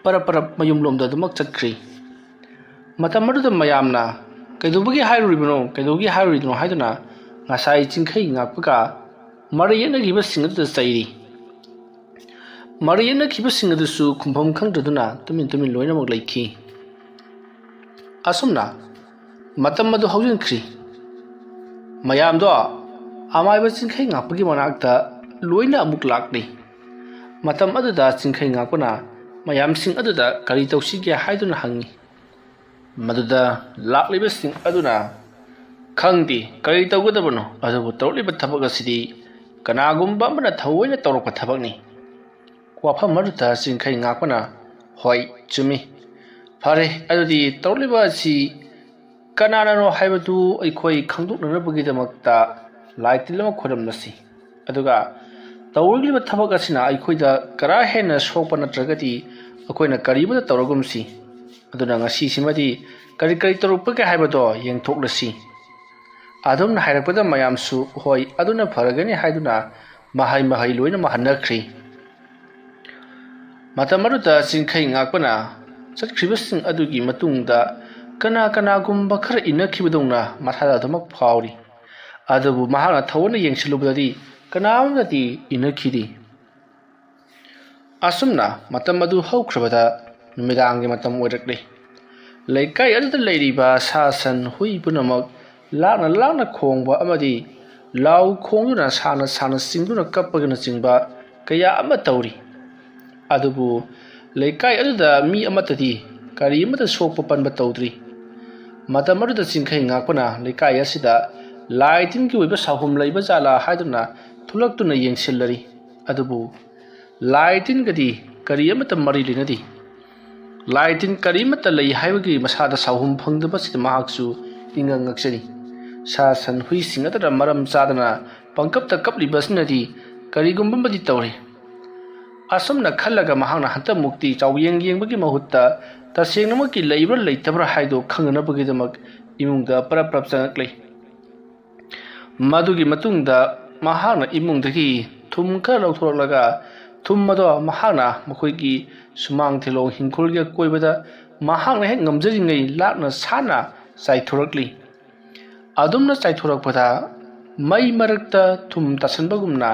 ꯄꯔꯞ ꯄꯔꯞ ꯃꯌꯨꯝꯂꯣꯝꯗ ꯑꯗꯨꯃꯛ ꯆꯠꯈ꯭ꯔꯤ꯫ ꯃꯇꯝ ꯑꯗꯨꯗ ꯃꯌꯥꯝꯅ ꯀꯩꯗꯧꯕꯒꯤ ꯍꯥꯏꯔꯨꯔꯤꯗꯅꯣ ꯍꯥꯏꯗꯨꯅ ꯉꯁꯥꯏ ꯆꯤꯡꯈꯩ ꯉꯥꯛꯄꯒ ꯃꯔꯩ ꯌꯦꯠꯅꯈꯤꯕꯁꯤꯡ ꯑꯗꯨꯗ ꯆꯩꯔꯤ꯫ ꯃꯔꯩ ꯌꯦꯠꯅꯈꯤꯕꯁꯤꯡ ꯑꯗꯨꯁꯨ ꯈꯨꯝꯐꯝ ꯈꯪꯗ꯭ꯔꯗꯨꯅ ꯇꯨꯃꯤꯟ ꯂꯣꯏꯅꯃꯛ ꯂꯩꯈꯤ꯫ ꯑꯁꯨꯝꯅ ꯃꯇꯝ ꯑꯗꯨ ꯍꯧꯖꯤꯟꯈ꯭ꯔꯤ꯫ ꯃꯌꯥꯝꯗꯣ ꯑꯃꯥꯏꯕ ꯆꯤꯡꯈꯩ ꯉꯥꯛꯄꯒꯤ ꯃꯅꯥꯛꯇ ꯂꯣꯏꯅ ꯑꯃꯨꯛ ꯂꯥꯛꯂꯤ꯫ ꯃꯇꯝ ꯑꯗꯨꯗ ꯆꯤꯡꯈꯩ ꯉꯥꯛꯄꯅ ꯃꯌꯥꯝꯁꯤꯡ ꯑꯗꯨꯗ ꯀꯔꯤ ꯇꯧꯁꯤꯒꯦ ꯍꯥꯏꯗꯨꯅ ꯍꯪꯉꯤ꯫ ꯃꯗꯨꯗ ꯂꯥꯛꯂꯤꯕꯁꯤꯡ ꯑꯗꯨꯅ, ꯈꯪꯗꯦ ꯀꯔꯤ ꯇꯧꯒꯗꯕꯅꯣ, ꯑꯗꯨꯕꯨ ꯇꯧꯔꯛꯂꯤꯕ ꯊꯕꯛ ꯑꯁꯤꯗꯤ ꯀꯅꯥꯒꯨꯝꯕ ꯑꯃꯅ ꯊꯑꯣꯏꯅ ꯇꯧꯔꯛꯄ ꯊꯕꯛꯅꯤ꯫ ꯋꯥꯐꯝ ꯑꯗꯨꯗ ꯆꯤꯡꯈꯩ ꯉꯥꯛꯄꯅ, ꯍꯣꯏ ꯆꯨꯝꯃꯤ, ꯐꯔꯦ ꯑꯗꯨꯗꯤ ꯇꯧꯔꯛꯂꯤꯕ ꯑꯁꯤ ꯀꯅꯥꯅꯅꯣ ꯍꯥꯏꯕꯗꯨ ꯑꯩꯈꯣꯏ ꯈꯪꯗꯣꯛꯅꯅꯕꯒꯤꯗꯃꯛꯇ ꯂꯥꯏ ꯇꯤꯜ ꯑꯃ ꯈꯣꯏꯔꯝꯂꯁꯤ꯫ ꯑꯗꯨꯒ ꯇꯧꯔꯛꯂꯤꯕ ꯊꯕꯛ ꯑꯁꯤꯅ ꯑꯩꯈꯣꯏꯗ ꯀꯔꯥ ꯍꯦꯟꯅ ꯁꯣꯛꯄ ꯅꯠꯇ꯭ꯔꯒꯗꯤ ꯑꯩꯈꯣꯏꯅ ꯀꯔꯤꯃꯠꯇ ꯇꯧꯔꯒꯨꯝꯁꯤ꯫ ꯑꯗꯨꯅ ꯉꯁꯤꯁꯤꯃꯗꯤ ꯀꯔꯤ ꯇꯧꯔꯛꯄꯒꯦ ꯍꯥꯏꯕꯗꯣ ꯌꯦꯡꯊꯣꯛꯂꯁꯤ꯫ ꯑꯗꯨꯝꯅ ꯍꯥꯏꯔꯛꯄꯗ ꯃꯌꯥꯝꯁꯨ ꯍꯣꯏ ꯑꯗꯨꯅ ꯐꯔꯒꯅꯤ ꯍꯥꯏꯗꯨꯅ ꯃꯍꯩ ꯂꯣꯏꯅꯃꯛ ꯍꯟꯅꯈ꯭ꯔꯤ꯫ ꯃꯇꯝ ꯑꯗꯨꯗ ꯆꯤꯡꯈꯩ ꯉꯥꯛꯄꯅ ꯆꯠꯈ꯭ꯔꯤꯕꯁꯤꯡ ꯑꯗꯨꯒꯤ ꯃꯇꯨꯡꯗ ꯀꯅꯥꯒꯨꯝꯕ ꯈꯔ ꯏꯟꯅꯈꯤꯕꯗꯧꯅ ꯃꯁꯥꯗ ꯑꯗꯨꯃꯛ ꯐꯥꯎꯔꯤ꯫ ꯑꯗꯨꯕꯨ ꯃꯍꯥꯛꯅ ꯊꯑꯣꯏꯅ ꯌꯦꯡꯁꯤꯜꯂꯨꯕꯗꯗꯤ ꯀꯅꯥꯝꯇꯗꯤ ꯏꯟꯅꯈꯤꯗꯦ꯫ ꯑꯁꯨꯝꯅ ꯃꯇꯝ ꯑꯗꯨ ꯍꯧꯈ꯭ꯔꯕꯗ ꯅꯨꯃꯤꯗꯥꯡꯒꯤ ꯃꯇꯝ ꯑꯣꯏꯔꯛꯂꯤ꯫ ꯂꯩꯀꯥꯏ ꯑꯗꯨꯗ ꯂꯩꯔꯤꯕ ꯁꯥ ꯁꯟ ꯍꯨꯏ ꯄꯨꯝꯅꯃꯛ ꯂꯥꯛꯅ ꯈꯣꯡꯕ ꯑꯃꯗꯤ ꯂꯥꯎ ꯈꯣꯡꯗꯨꯅ ꯁꯥꯟꯅ ꯆꯤꯡꯗꯨꯅ ꯀꯞꯄꯒꯅꯆꯤꯡꯕ ꯀꯌꯥ ꯑꯃ ꯇꯧꯔꯤ꯫ ꯑꯗꯨꯕꯨ ꯂꯩꯀꯥꯏ ꯑꯗꯨꯗ ꯃꯤ ꯑꯃꯠꯇꯗꯤ ꯀꯔꯤꯃꯠꯇ ꯁꯣꯛꯄ ꯄꯟꯕ ꯇꯧꯗ꯭ꯔꯤ꯫ ꯃꯇꯝ ꯑꯗꯨꯗ ꯆꯤꯡꯈꯩ ꯉꯥꯛꯄꯅ ꯂꯩꯀꯥꯏ ꯑꯁꯤꯗ ꯂꯥꯏ ꯇꯤꯟꯒꯤ ꯑꯣꯏꯕ ꯁꯥꯍꯨꯝ ꯂꯩꯕ ꯖꯥꯠꯂꯥ ꯍꯥꯏꯗꯨꯅ ꯊꯣꯛꯂꯛꯇꯨꯅ ꯌꯦꯡꯁꯤꯜꯂꯔꯤ꯫ ꯑꯗꯨꯕꯨ ꯂꯥꯏ ꯇꯤꯟꯒꯗꯤ ꯀꯔꯤ ꯑꯃꯠꯇ ꯃꯔꯤ ꯂꯩꯅꯗꯦ꯫ ꯂꯥꯏ ꯇꯤꯟ ꯀꯔꯤꯃꯠꯇ ꯂꯩ ꯍꯥꯏꯕꯒꯤ ꯃꯁꯥꯗ ꯁꯥꯍꯨꯝ ꯐꯪꯗꯕꯁꯤꯗ ꯃꯍꯥꯛꯁꯨ ꯉꯛꯆꯔꯤ꯫ ꯁꯥ ꯁꯟ ꯍꯨꯏꯁꯤꯡ ꯑꯗꯨꯅ ꯃꯔꯝ ꯆꯥꯗꯅ ꯄꯪꯀꯞꯇ ꯀꯞꯂꯤꯕꯁꯤꯅꯗꯤ ꯀꯔꯤꯒꯨꯝꯕ ꯑꯃꯗꯤ ꯇꯧꯔꯤ꯫ ꯑꯁꯨꯝꯅ ꯈꯜꯂꯒ ꯃꯍꯥꯛꯅ ꯍꯟꯇꯛꯃꯨꯛꯇꯤ ꯆꯥꯎꯌꯦꯡꯕꯒꯤ ꯃꯍꯨꯠꯇ ꯇꯁꯦꯡꯅꯃꯛꯀꯤ ꯂꯩꯕ꯭ꯔꯥ ꯂꯩꯇꯕ꯭ꯔꯥ ꯍꯥꯏꯗꯨ ꯈꯪꯅꯅꯕꯒꯤꯗꯃꯛ ꯏꯃꯨꯡꯗ ꯄꯔꯞ ꯆꯪꯉꯛꯂꯤ꯫ ꯃꯗꯨꯒꯤ ꯃꯇꯨꯡꯗ ꯃꯍꯥꯛꯅ ꯏꯃꯨꯡꯗꯒꯤ ꯊꯨꯝ ꯈꯔ ꯂꯧꯊꯣꯔꯛꯂꯒ ꯊꯨꯝ ꯑꯗꯣ ꯃꯍꯥꯛꯅ ꯃꯈꯣꯏꯒꯤ ꯁꯨꯃꯥꯡ ꯊꯤꯂꯣꯡ ꯍꯤꯡꯈꯣꯜꯒꯤ ꯑꯀꯣꯏꯕꯗ ꯃꯍꯥꯛꯅ ꯍꯦꯛ ꯉꯝꯖꯔꯤꯉꯩ ꯂꯥꯛꯅ ꯁꯥꯟꯅ ꯆꯥꯏꯊꯣꯔꯛꯂꯤ꯫ ꯑꯗꯨꯝꯅ ꯆꯥꯏꯊꯣꯔꯛꯄꯗ ꯃꯩ ꯃꯔꯛꯇ ꯊꯨꯝ ꯇꯥꯁꯟꯕꯒꯨꯝꯅ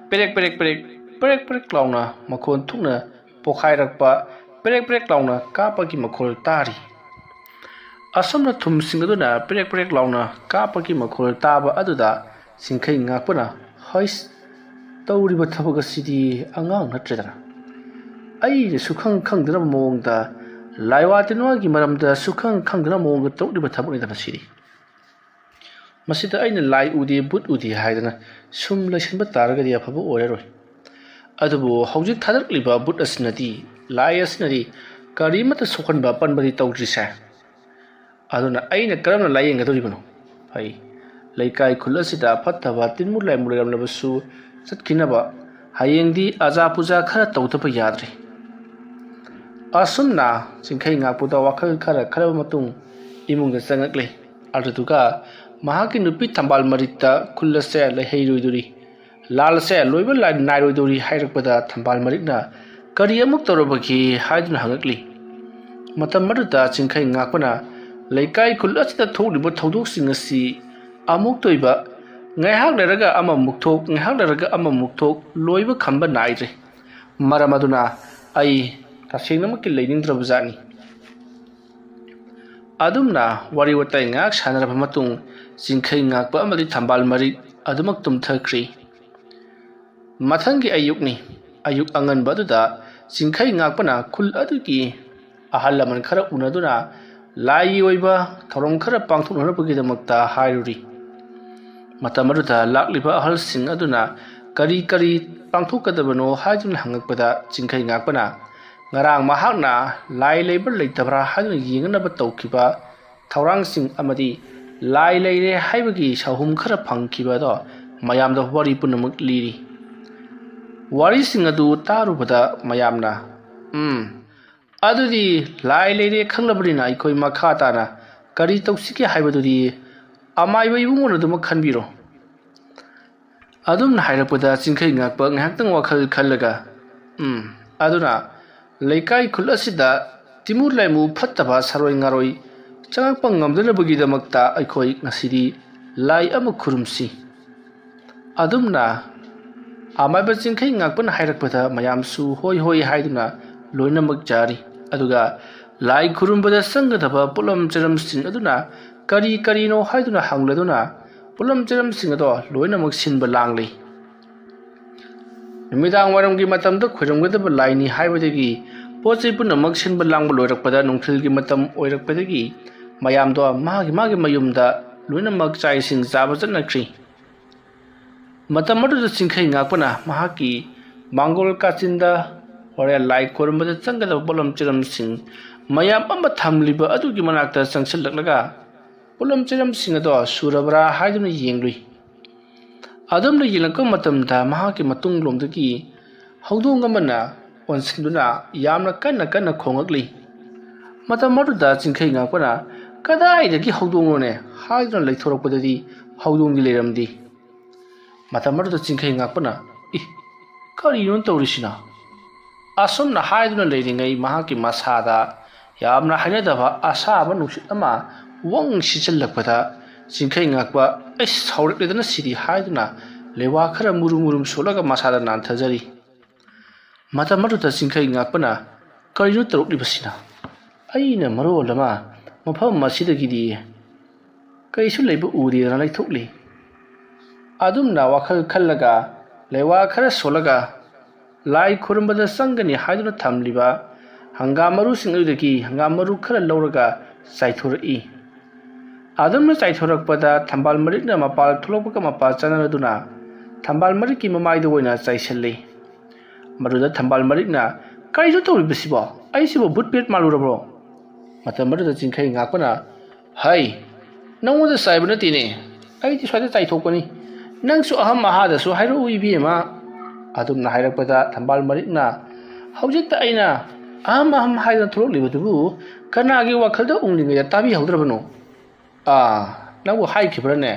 ꯄꯦꯔꯦꯛ ꯄꯦꯔꯦꯛ ꯂꯥꯎꯅ ꯃꯈꯣꯟ ꯊꯣꯛꯅ ꯄꯣꯈꯥꯏꯔꯛꯄ ꯄꯦꯔꯦꯛ ꯄꯦꯔꯦꯛ ꯂꯥꯎꯅ ꯀꯥꯞꯄꯒꯤ ꯃꯈꯣꯜ ꯇꯥꯔꯤ ꯑꯁꯨꯝꯅ ꯊꯨꯝꯁꯤꯡ ꯑꯗꯨꯅ ꯄꯦꯔꯦꯛ ꯄꯦꯔꯦꯛ ꯂꯥꯎꯅ ꯀꯥꯞꯄꯒꯤ ꯃꯈꯣꯜ ꯇꯥꯕ ꯑꯗꯨꯗ ꯆꯤꯡꯈꯩ ꯉꯥꯛꯄꯅ ꯍꯩꯁ ꯇꯧꯔꯤꯕ ꯊꯕꯛ ꯑꯁꯤꯗꯤ ꯑꯉꯥꯡ ꯅꯠꯇ꯭ꯔꯦꯗꯅ ꯑꯩꯅ ꯁꯨꯈꯪ ꯈꯪꯗꯅꯕ ꯃꯑꯣꯡꯗ ꯂꯥꯏꯋꯥ ꯇꯤꯟꯋꯥꯒꯤ ꯃꯔꯝꯗ ꯁꯨꯈꯪ ꯈꯪꯗꯅꯕ ꯃꯑꯣꯡꯗ ꯇꯧꯔꯤꯕ ꯊꯕꯛꯅꯤꯗ ꯃꯁꯤꯗꯤ ꯃꯁꯤꯗ ꯑꯩꯅ ꯂꯥꯏ ꯎꯗꯦ ꯕꯨꯠ ꯎꯗꯦ ꯍꯥꯏꯗꯅ ꯁꯨꯝ ꯂꯩꯁꯟꯕ ꯇꯥꯔꯒꯗꯤ ꯑꯐꯕ ꯑꯣꯏꯔꯔꯣꯏ ꯑꯗꯨꯕꯨ ꯍꯧꯖꯤꯛ ꯊꯥꯗꯔꯛꯂꯤꯕ ꯕꯨꯠ ꯑꯁꯤꯅꯗꯤ ꯂꯥꯏ ꯑꯁꯤꯅꯗꯤ ꯀꯔꯤꯃꯠꯇ ꯁꯣꯛꯍꯟꯕ ꯄꯟꯕꯗꯤ ꯇꯧꯗ꯭ꯔꯤꯁꯦ ꯑꯗꯨꯅ ꯑꯩꯅ ꯀꯔꯝꯅ ꯂꯥꯏꯌꯦꯡꯒꯗꯧꯔꯤꯕꯅꯣ ꯐꯩ ꯂꯩꯀꯥꯏ ꯈꯨꯜ ꯑꯁꯤꯗ ꯐꯠꯇꯕ ꯇꯤꯟꯃꯨ ꯂꯥꯏꯃꯨ ꯂꯩꯔꯝꯂꯕꯁꯨ ꯆꯠꯈꯤꯅꯕ ꯍꯌꯦꯡꯗꯤ ꯑꯖꯥ ꯄꯨꯖꯥ ꯈꯔ ꯇꯧꯗꯕ ꯌꯥꯗ꯭ꯔꯦ ꯑꯁꯨꯝꯅ ꯆꯤꯡꯈꯩ ꯉꯥꯛꯄꯗ ꯋꯥꯈꯜ ꯈꯔ ꯈꯜꯂꯕ ꯃꯇꯨꯡ ꯏꯃꯨꯡꯗ ꯆꯪꯉꯛꯂꯦ ꯑꯗꯨꯗꯨꯒ ꯃꯍꯥꯛꯀꯤ ꯅꯨꯄꯤ ꯊꯝꯕꯥꯜ ꯃꯔꯤꯛꯇ ꯈꯨꯜ ꯑꯁꯦ ꯂꯩꯍꯩꯔꯣꯏꯗꯣꯔꯤ ꯂꯥꯜ ꯑꯁꯦ ꯂꯣꯏꯕ ꯅꯥꯏꯔꯣꯏꯗꯣꯔꯤ ꯍꯥꯏꯔꯛꯄꯗ ꯊꯝꯕꯥꯜ ꯃꯔꯤꯛꯅ ꯀꯔꯤ ꯑꯃꯨꯛ ꯇꯧꯔꯕꯒꯦ ꯍꯥꯏꯗꯨꯅ ꯍꯪꯉꯛꯂꯤ ꯃꯇꯝ ꯑꯗꯨꯗ ꯆꯤꯡꯈꯩ ꯉꯥꯛꯄꯅ ꯂꯩꯀꯥꯏ ꯈꯨꯜ ꯑꯁꯤꯗ ꯊꯣꯛꯂꯤꯕ ꯊꯧꯗꯣꯛꯁꯤꯡ ꯑꯁꯤ ꯑꯃꯨꯛ ꯇꯣꯏꯕ ꯉꯥꯏꯍꯥꯛ ꯂꯩꯔꯒ ꯑꯃꯃꯨꯛ ꯊꯣꯛ ꯉꯥꯏꯍꯥꯛ ꯂꯩꯔꯒ ꯑꯃꯃꯨꯛ ꯊꯣꯛ ꯂꯣꯏꯕ ꯈꯝꯕ ꯅꯥꯏꯗ꯭ꯔꯦ ꯃꯔꯝ ꯑꯗꯨꯅ ꯑꯩ ꯇꯁꯦꯡꯅꯃꯛꯀꯤ ꯂꯩꯅꯤꯡꯗ꯭ꯔꯕꯖꯥꯠꯅꯤ ꯑꯗꯨꯝꯅ ꯋꯥꯔꯤ ꯋꯥꯇꯥꯏ ꯉꯥꯏꯍꯥꯛ ꯁꯥꯟꯅꯔꯕ ꯃꯇꯨꯡ ꯆꯤꯡꯈꯩ ꯉꯥꯛꯄ ꯑꯃꯗꯤ ꯊꯝꯕꯥꯜ ꯃꯔꯤꯛ ꯑꯗꯨꯃꯛ ꯇꯨꯝꯊꯈ꯭ꯔꯤ ꯃꯊꯪꯒꯤ ꯑꯌꯨꯛꯅꯤ ꯑꯌꯨꯛ ꯑꯉꯟꯕ ꯑꯗꯨꯗ ꯆꯤꯡꯈꯩ ꯉꯥꯛꯄꯅ ꯈꯨꯜ ꯑꯗꯨꯒꯤ ꯑꯍꯜ ꯂꯃꯟ ꯈꯔ ꯎꯅꯗꯨꯅ ꯂꯥꯏꯒꯤ ꯑꯣꯏꯕ ꯊꯧꯔꯝ ꯈꯔ ꯄꯥꯡꯊꯣꯛꯅꯅꯕꯒꯤꯗꯃꯛꯇ ꯍꯥꯏꯔꯨꯔꯤ ꯃꯇꯝ ꯑꯗꯨꯗ ꯂꯥꯛꯂꯤꯕ ꯑꯍꯜꯁꯤꯡ ꯑꯗꯨꯅ ꯀꯔꯤ ꯀꯔꯤ ꯄꯥꯡꯊꯣꯛꯀꯗꯕꯅꯣ ꯍꯥꯏꯗꯨꯅ ꯍꯪꯉꯛꯄꯗ ꯆꯤꯡꯈꯩ ꯉꯥꯛꯄꯅ ꯉꯔꯥꯡ ꯃꯍꯥꯛꯅ ꯂꯥꯏ ꯂꯩꯕ꯭ꯔꯥ ꯂꯩꯇꯕ꯭ꯔꯥ ꯍꯥꯏꯗꯨꯅ ꯌꯦꯡꯅꯕ ꯇꯧꯈꯤꯕ ꯊꯧꯔꯥꯡꯁꯤꯡ ꯑꯃꯗꯤ ꯂꯥꯏ ꯂꯩꯔꯦ ꯍꯥꯏꯕꯒꯤ ꯁꯍꯨꯝ ꯈꯔ ꯐꯪꯈꯤꯕꯗꯣ ꯃꯌꯥꯝꯗ ꯋꯥꯔꯤ ꯄꯨꯝꯅꯃꯛ ꯂꯤꯔꯤ ꯋꯥꯔꯤꯁꯤꯡ ꯑꯗꯨ ꯇꯥꯔꯨꯕꯗ ꯃꯌꯥꯝꯅ ꯑꯗꯨꯗꯤ ꯂꯥꯏ ꯂꯩꯔꯦ ꯈꯪꯂꯕꯅꯤꯅ ꯑꯩꯈꯣꯏ ꯃꯈꯥ ꯇꯥꯅ ꯀꯔꯤ ꯇꯧꯁꯤꯒꯦ ꯍꯥꯏꯕꯗꯨꯗꯤ ꯑꯃꯥꯏꯕ ꯏꯕꯨꯡꯉꯣꯅ ꯑꯗꯨꯃꯛ ꯈꯟꯕꯤꯔꯣ ꯑꯗꯨꯝꯅ ꯍꯥꯏꯔꯛꯄꯗ ꯆꯤꯡꯈꯩ ꯉꯥꯛꯄ ꯉꯥꯏꯍꯥꯛꯇꯪ ꯋꯥꯈꯜ ꯈꯜꯂꯒ ꯑꯗꯨꯅ ꯂꯩꯀꯥꯏ ꯈꯨꯜ ꯑꯁꯤꯗ ꯇꯤꯃꯨ ꯂꯩꯃꯨ ꯐꯠꯇꯕ ꯁꯔꯣꯏ ꯉꯥꯔꯣꯏ ꯆꯪꯉꯛꯄ ꯉꯝꯗꯅꯕꯒꯤꯗꯃꯛꯇ ꯑꯩꯈꯣꯏ ꯉꯁꯤꯗꯤ ꯂꯥꯏ ꯑꯃ ꯈꯨꯔꯨꯝꯁꯤ ꯑꯗꯨꯝꯅ ꯑꯃꯥꯏꯕ ꯆꯤꯡꯈꯩ ꯉꯥꯛꯄꯅ ꯍꯥꯏꯔꯛꯄꯗ ꯃꯌꯥꯝꯁꯨ ꯍꯣꯏ ꯍꯣꯏ ꯍꯥꯏꯗꯨꯅ ꯂꯣꯏꯅꯃꯛ ꯌꯥꯔꯤ ꯑꯗꯨꯒ ꯂꯥꯏ ꯈꯨꯔꯨꯝꯕꯗ ꯆꯪꯒꯗꯕ ꯄꯣꯠꯂꯝ ꯆꯩꯔꯝꯁꯤꯡ ꯑꯗꯨꯅ ꯀꯔꯤ ꯀꯔꯤꯅꯣ ꯍꯥꯏꯗꯨꯅ ꯍꯪꯂꯗꯨꯅ ꯄꯣꯠꯂꯝ ꯆꯩꯔꯝꯁꯤꯡ ꯑꯗꯣ ꯂꯣꯏꯅꯃꯛ ꯁꯤꯟꯕ ꯂꯥꯡꯂꯤ ꯅꯨꯃꯤꯗꯥꯡ ꯋꯥꯏꯔꯝꯒꯤ ꯃꯇꯝꯗ ꯈꯣꯏꯔꯝꯒꯗꯕ ꯂꯥꯏꯅꯤ ꯍꯥꯏꯕꯗꯒꯤ ꯄꯣꯠ ꯆꯩ ꯄꯨꯝꯅꯃꯛ ꯁꯤꯟꯕ ꯂꯥꯡꯕ ꯂꯣꯏꯔꯛꯄꯗ ꯅꯨꯡꯊꯤꯜꯒꯤ ꯃꯇꯝ ꯑꯣꯏꯔꯛꯄꯗꯒꯤ ꯃꯌꯥꯝꯗꯣ ꯃꯥꯒꯤ ꯃꯌꯨꯝꯗ ꯂꯣꯏꯅꯃꯛ ꯆꯥꯛ ꯏꯁꯤꯡ ꯆꯥꯕ ꯆꯠꯅꯈ꯭ꯔꯤ ꯃꯇꯝ ꯑꯗꯨꯗ ꯆꯤꯡꯈꯩ ꯉꯥꯛꯄꯅ ꯃꯍꯥꯛꯀꯤ ꯃꯥꯡꯒꯣꯜ ꯀꯥꯆꯤꯟꯗ ꯍꯣꯔꯦꯟ ꯂꯥꯏ ꯈꯣꯏꯔꯝꯕꯗ ꯆꯪꯒꯗꯕ ꯄꯣꯠꯂꯝ ꯆꯩꯔꯝꯁꯤꯡ ꯃꯌꯥꯝ ꯑꯃ ꯊꯝꯂꯤꯕ ꯑꯗꯨꯒꯤ ꯃꯅꯥꯛꯇ ꯆꯪꯁꯤꯜꯂꯛꯂꯒ ꯄꯣꯠꯂꯝ ꯆꯩꯔꯝꯁꯤꯡ ꯑꯗꯣ ꯁꯨꯔꯕ꯭ꯔꯥ ꯍꯥꯏꯗꯨꯅ ꯌꯦꯡꯂꯨꯏ ꯑꯗꯨꯝꯅ ꯌꯦꯡꯂꯛꯄ ꯃꯇꯝꯗ ꯃꯍꯥꯛꯀꯤ ꯃꯇꯨꯡꯂꯣꯝꯗꯒꯤ ꯍꯧꯗꯣꯡ ꯑꯃꯅ ꯑꯣꯟꯁꯤꯟꯗꯨꯅ ꯌꯥꯝꯅ ꯀꯟꯅ ꯀꯟꯅ ꯈꯣꯡꯂꯛꯂꯤ ꯃꯇꯝ ꯑꯗꯨꯗ ꯆꯤꯡꯈꯩ ꯉꯥꯛꯄꯅ ꯀꯗꯥꯏꯗꯒꯤ ꯍꯧꯗꯣꯡꯅꯣꯅꯦ ꯍꯥꯏꯗꯨꯅ ꯂꯩꯊꯣꯔꯛꯄꯗꯗꯤ ꯍꯧꯗꯣꯡꯗꯤ ꯂꯩꯔꯝꯗꯦ ꯃꯇꯝ ꯑꯗꯨꯗ ꯆꯤꯡꯈꯩ ꯉꯥꯛꯄꯅ ꯀꯔꯤꯅꯣ ꯇꯧꯔꯤꯁꯤꯅ ꯑꯁꯨꯝꯅ ꯍꯥꯏꯗꯨꯅ ꯂꯩꯔꯤꯉꯩ ꯃꯍꯥꯛꯀꯤ ꯃꯁꯥꯗ ꯌꯥꯝꯅ ꯍꯩꯅꯗꯕ ꯑꯁꯥꯕ ꯅꯨꯡꯁꯤꯠ ꯑꯃ ꯋꯪ ꯁꯤꯠꯆꯤꯜꯂꯛꯄꯗ ꯆꯤꯡꯈꯩ ꯉꯥꯛꯄ ꯁꯥꯎꯔꯛꯂꯦꯗꯅ ꯁꯤꯗꯤ ꯍꯥꯏꯗꯨꯅ ꯂꯩꯋꯥ ꯈꯔ ꯃꯨꯔꯨꯝ ꯃꯨꯔꯨꯝ ꯁꯣꯠꯂꯒ ꯃꯁꯥꯗ ꯅꯥꯟꯊꯖꯔꯤ ꯃꯇꯝ ꯑꯗꯨꯗ ꯆꯤꯡꯈꯩ ꯉꯥꯛꯄꯅ ꯀꯔꯤꯅꯣ ꯇꯧꯔꯛꯂꯤꯕꯁꯤꯅ ꯑꯩꯅ ꯃꯔꯣꯜ ꯑꯃ ꯃꯐꯝ ꯑꯁꯤꯗꯒꯤꯗꯤ ꯀꯩꯁꯨ ꯂꯩꯕ ꯎꯗꯦꯗꯅ ꯂꯩꯊꯣꯛꯂꯤ ꯑꯗꯨꯝꯅ ꯋꯥꯈꯜ ꯈꯜꯂꯒ ꯂꯩꯋꯥ ꯈꯔ ꯁꯣꯠꯂꯒ ꯂꯥꯏ ꯈꯨꯔꯨꯝꯕꯗ ꯆꯪꯒꯅꯤ ꯍꯥꯏꯗꯨꯅ ꯊꯝꯂꯤꯕ ꯍꯪꯒꯥꯝ ꯃꯔꯨꯁꯤꯡ ꯑꯗꯨꯗꯒꯤ ꯍꯪꯒꯥꯝ ꯃꯔꯨ ꯈꯔ ꯂꯧꯔꯒ ꯆꯥꯏꯊꯣꯔꯛꯏ ꯑꯗꯨꯝꯅ ꯆꯥꯏꯊꯣꯔꯛꯄꯗ ꯊꯝꯕꯥꯜ ꯃꯔꯤꯛꯅ ꯃꯄꯥꯜ ꯊꯣꯛꯂꯛꯄꯒ ꯃꯄꯥ ꯆꯥꯟꯅꯔꯗꯨꯅ ꯊꯝꯕꯥꯜ ꯃꯔꯤꯛꯀꯤ ꯃꯃꯥꯏꯗ ꯑꯣꯏꯅ ꯆꯥꯏꯁꯤꯜꯂꯤ ꯃꯗꯨꯗ ꯊꯝꯕꯥꯜ ꯃꯔꯤꯛꯅ ꯀꯔꯤꯁꯨ ꯇꯧꯔꯤꯕꯁꯤꯕꯣ ꯑꯩꯁꯤꯕꯨ ꯚꯨꯠ ꯄꯦꯠ ꯃꯥꯜꯂꯨꯔꯕ꯭ꯔꯣ ꯃꯇꯝ ꯑꯗꯨꯗ ꯆꯤꯡꯈꯩ ꯉꯥꯛꯄꯅ ꯍꯩ ꯅꯪꯉꯣꯟꯗ ꯆꯥꯏꯕ ꯅꯠꯇꯦꯅꯦ ꯑꯩꯗꯤ ꯁ꯭ꯋꯥꯏꯗ ꯆꯥꯏꯊꯣꯛꯄꯅꯤ ꯅꯪꯁꯨ ꯑꯍꯝ ꯑꯍꯥꯗꯁꯨ ꯍꯥꯏꯔꯛꯎ ꯏꯕꯦꯝꯃ ꯑꯗꯨꯝꯅ ꯍꯥꯏꯔꯛꯄꯗ ꯊꯝꯕꯥꯜ ꯃꯔꯤꯛꯅ ꯍꯧꯖꯤꯛꯇ ꯑꯩꯅ ꯑꯍꯝ ꯍꯥꯏꯗꯨꯅ ꯊꯣꯛꯂꯛꯂꯤꯕꯗꯨꯕꯨ ꯀꯅꯥꯒꯤ ꯋꯥꯈꯜꯗ ꯎꯡꯂꯤꯉꯩꯗ ꯇꯥꯕꯤꯍꯧꯗ꯭ꯔꯕꯅꯣ ꯅꯪꯕꯨ ꯍꯥꯏꯈꯤꯕ꯭ꯔꯅꯦ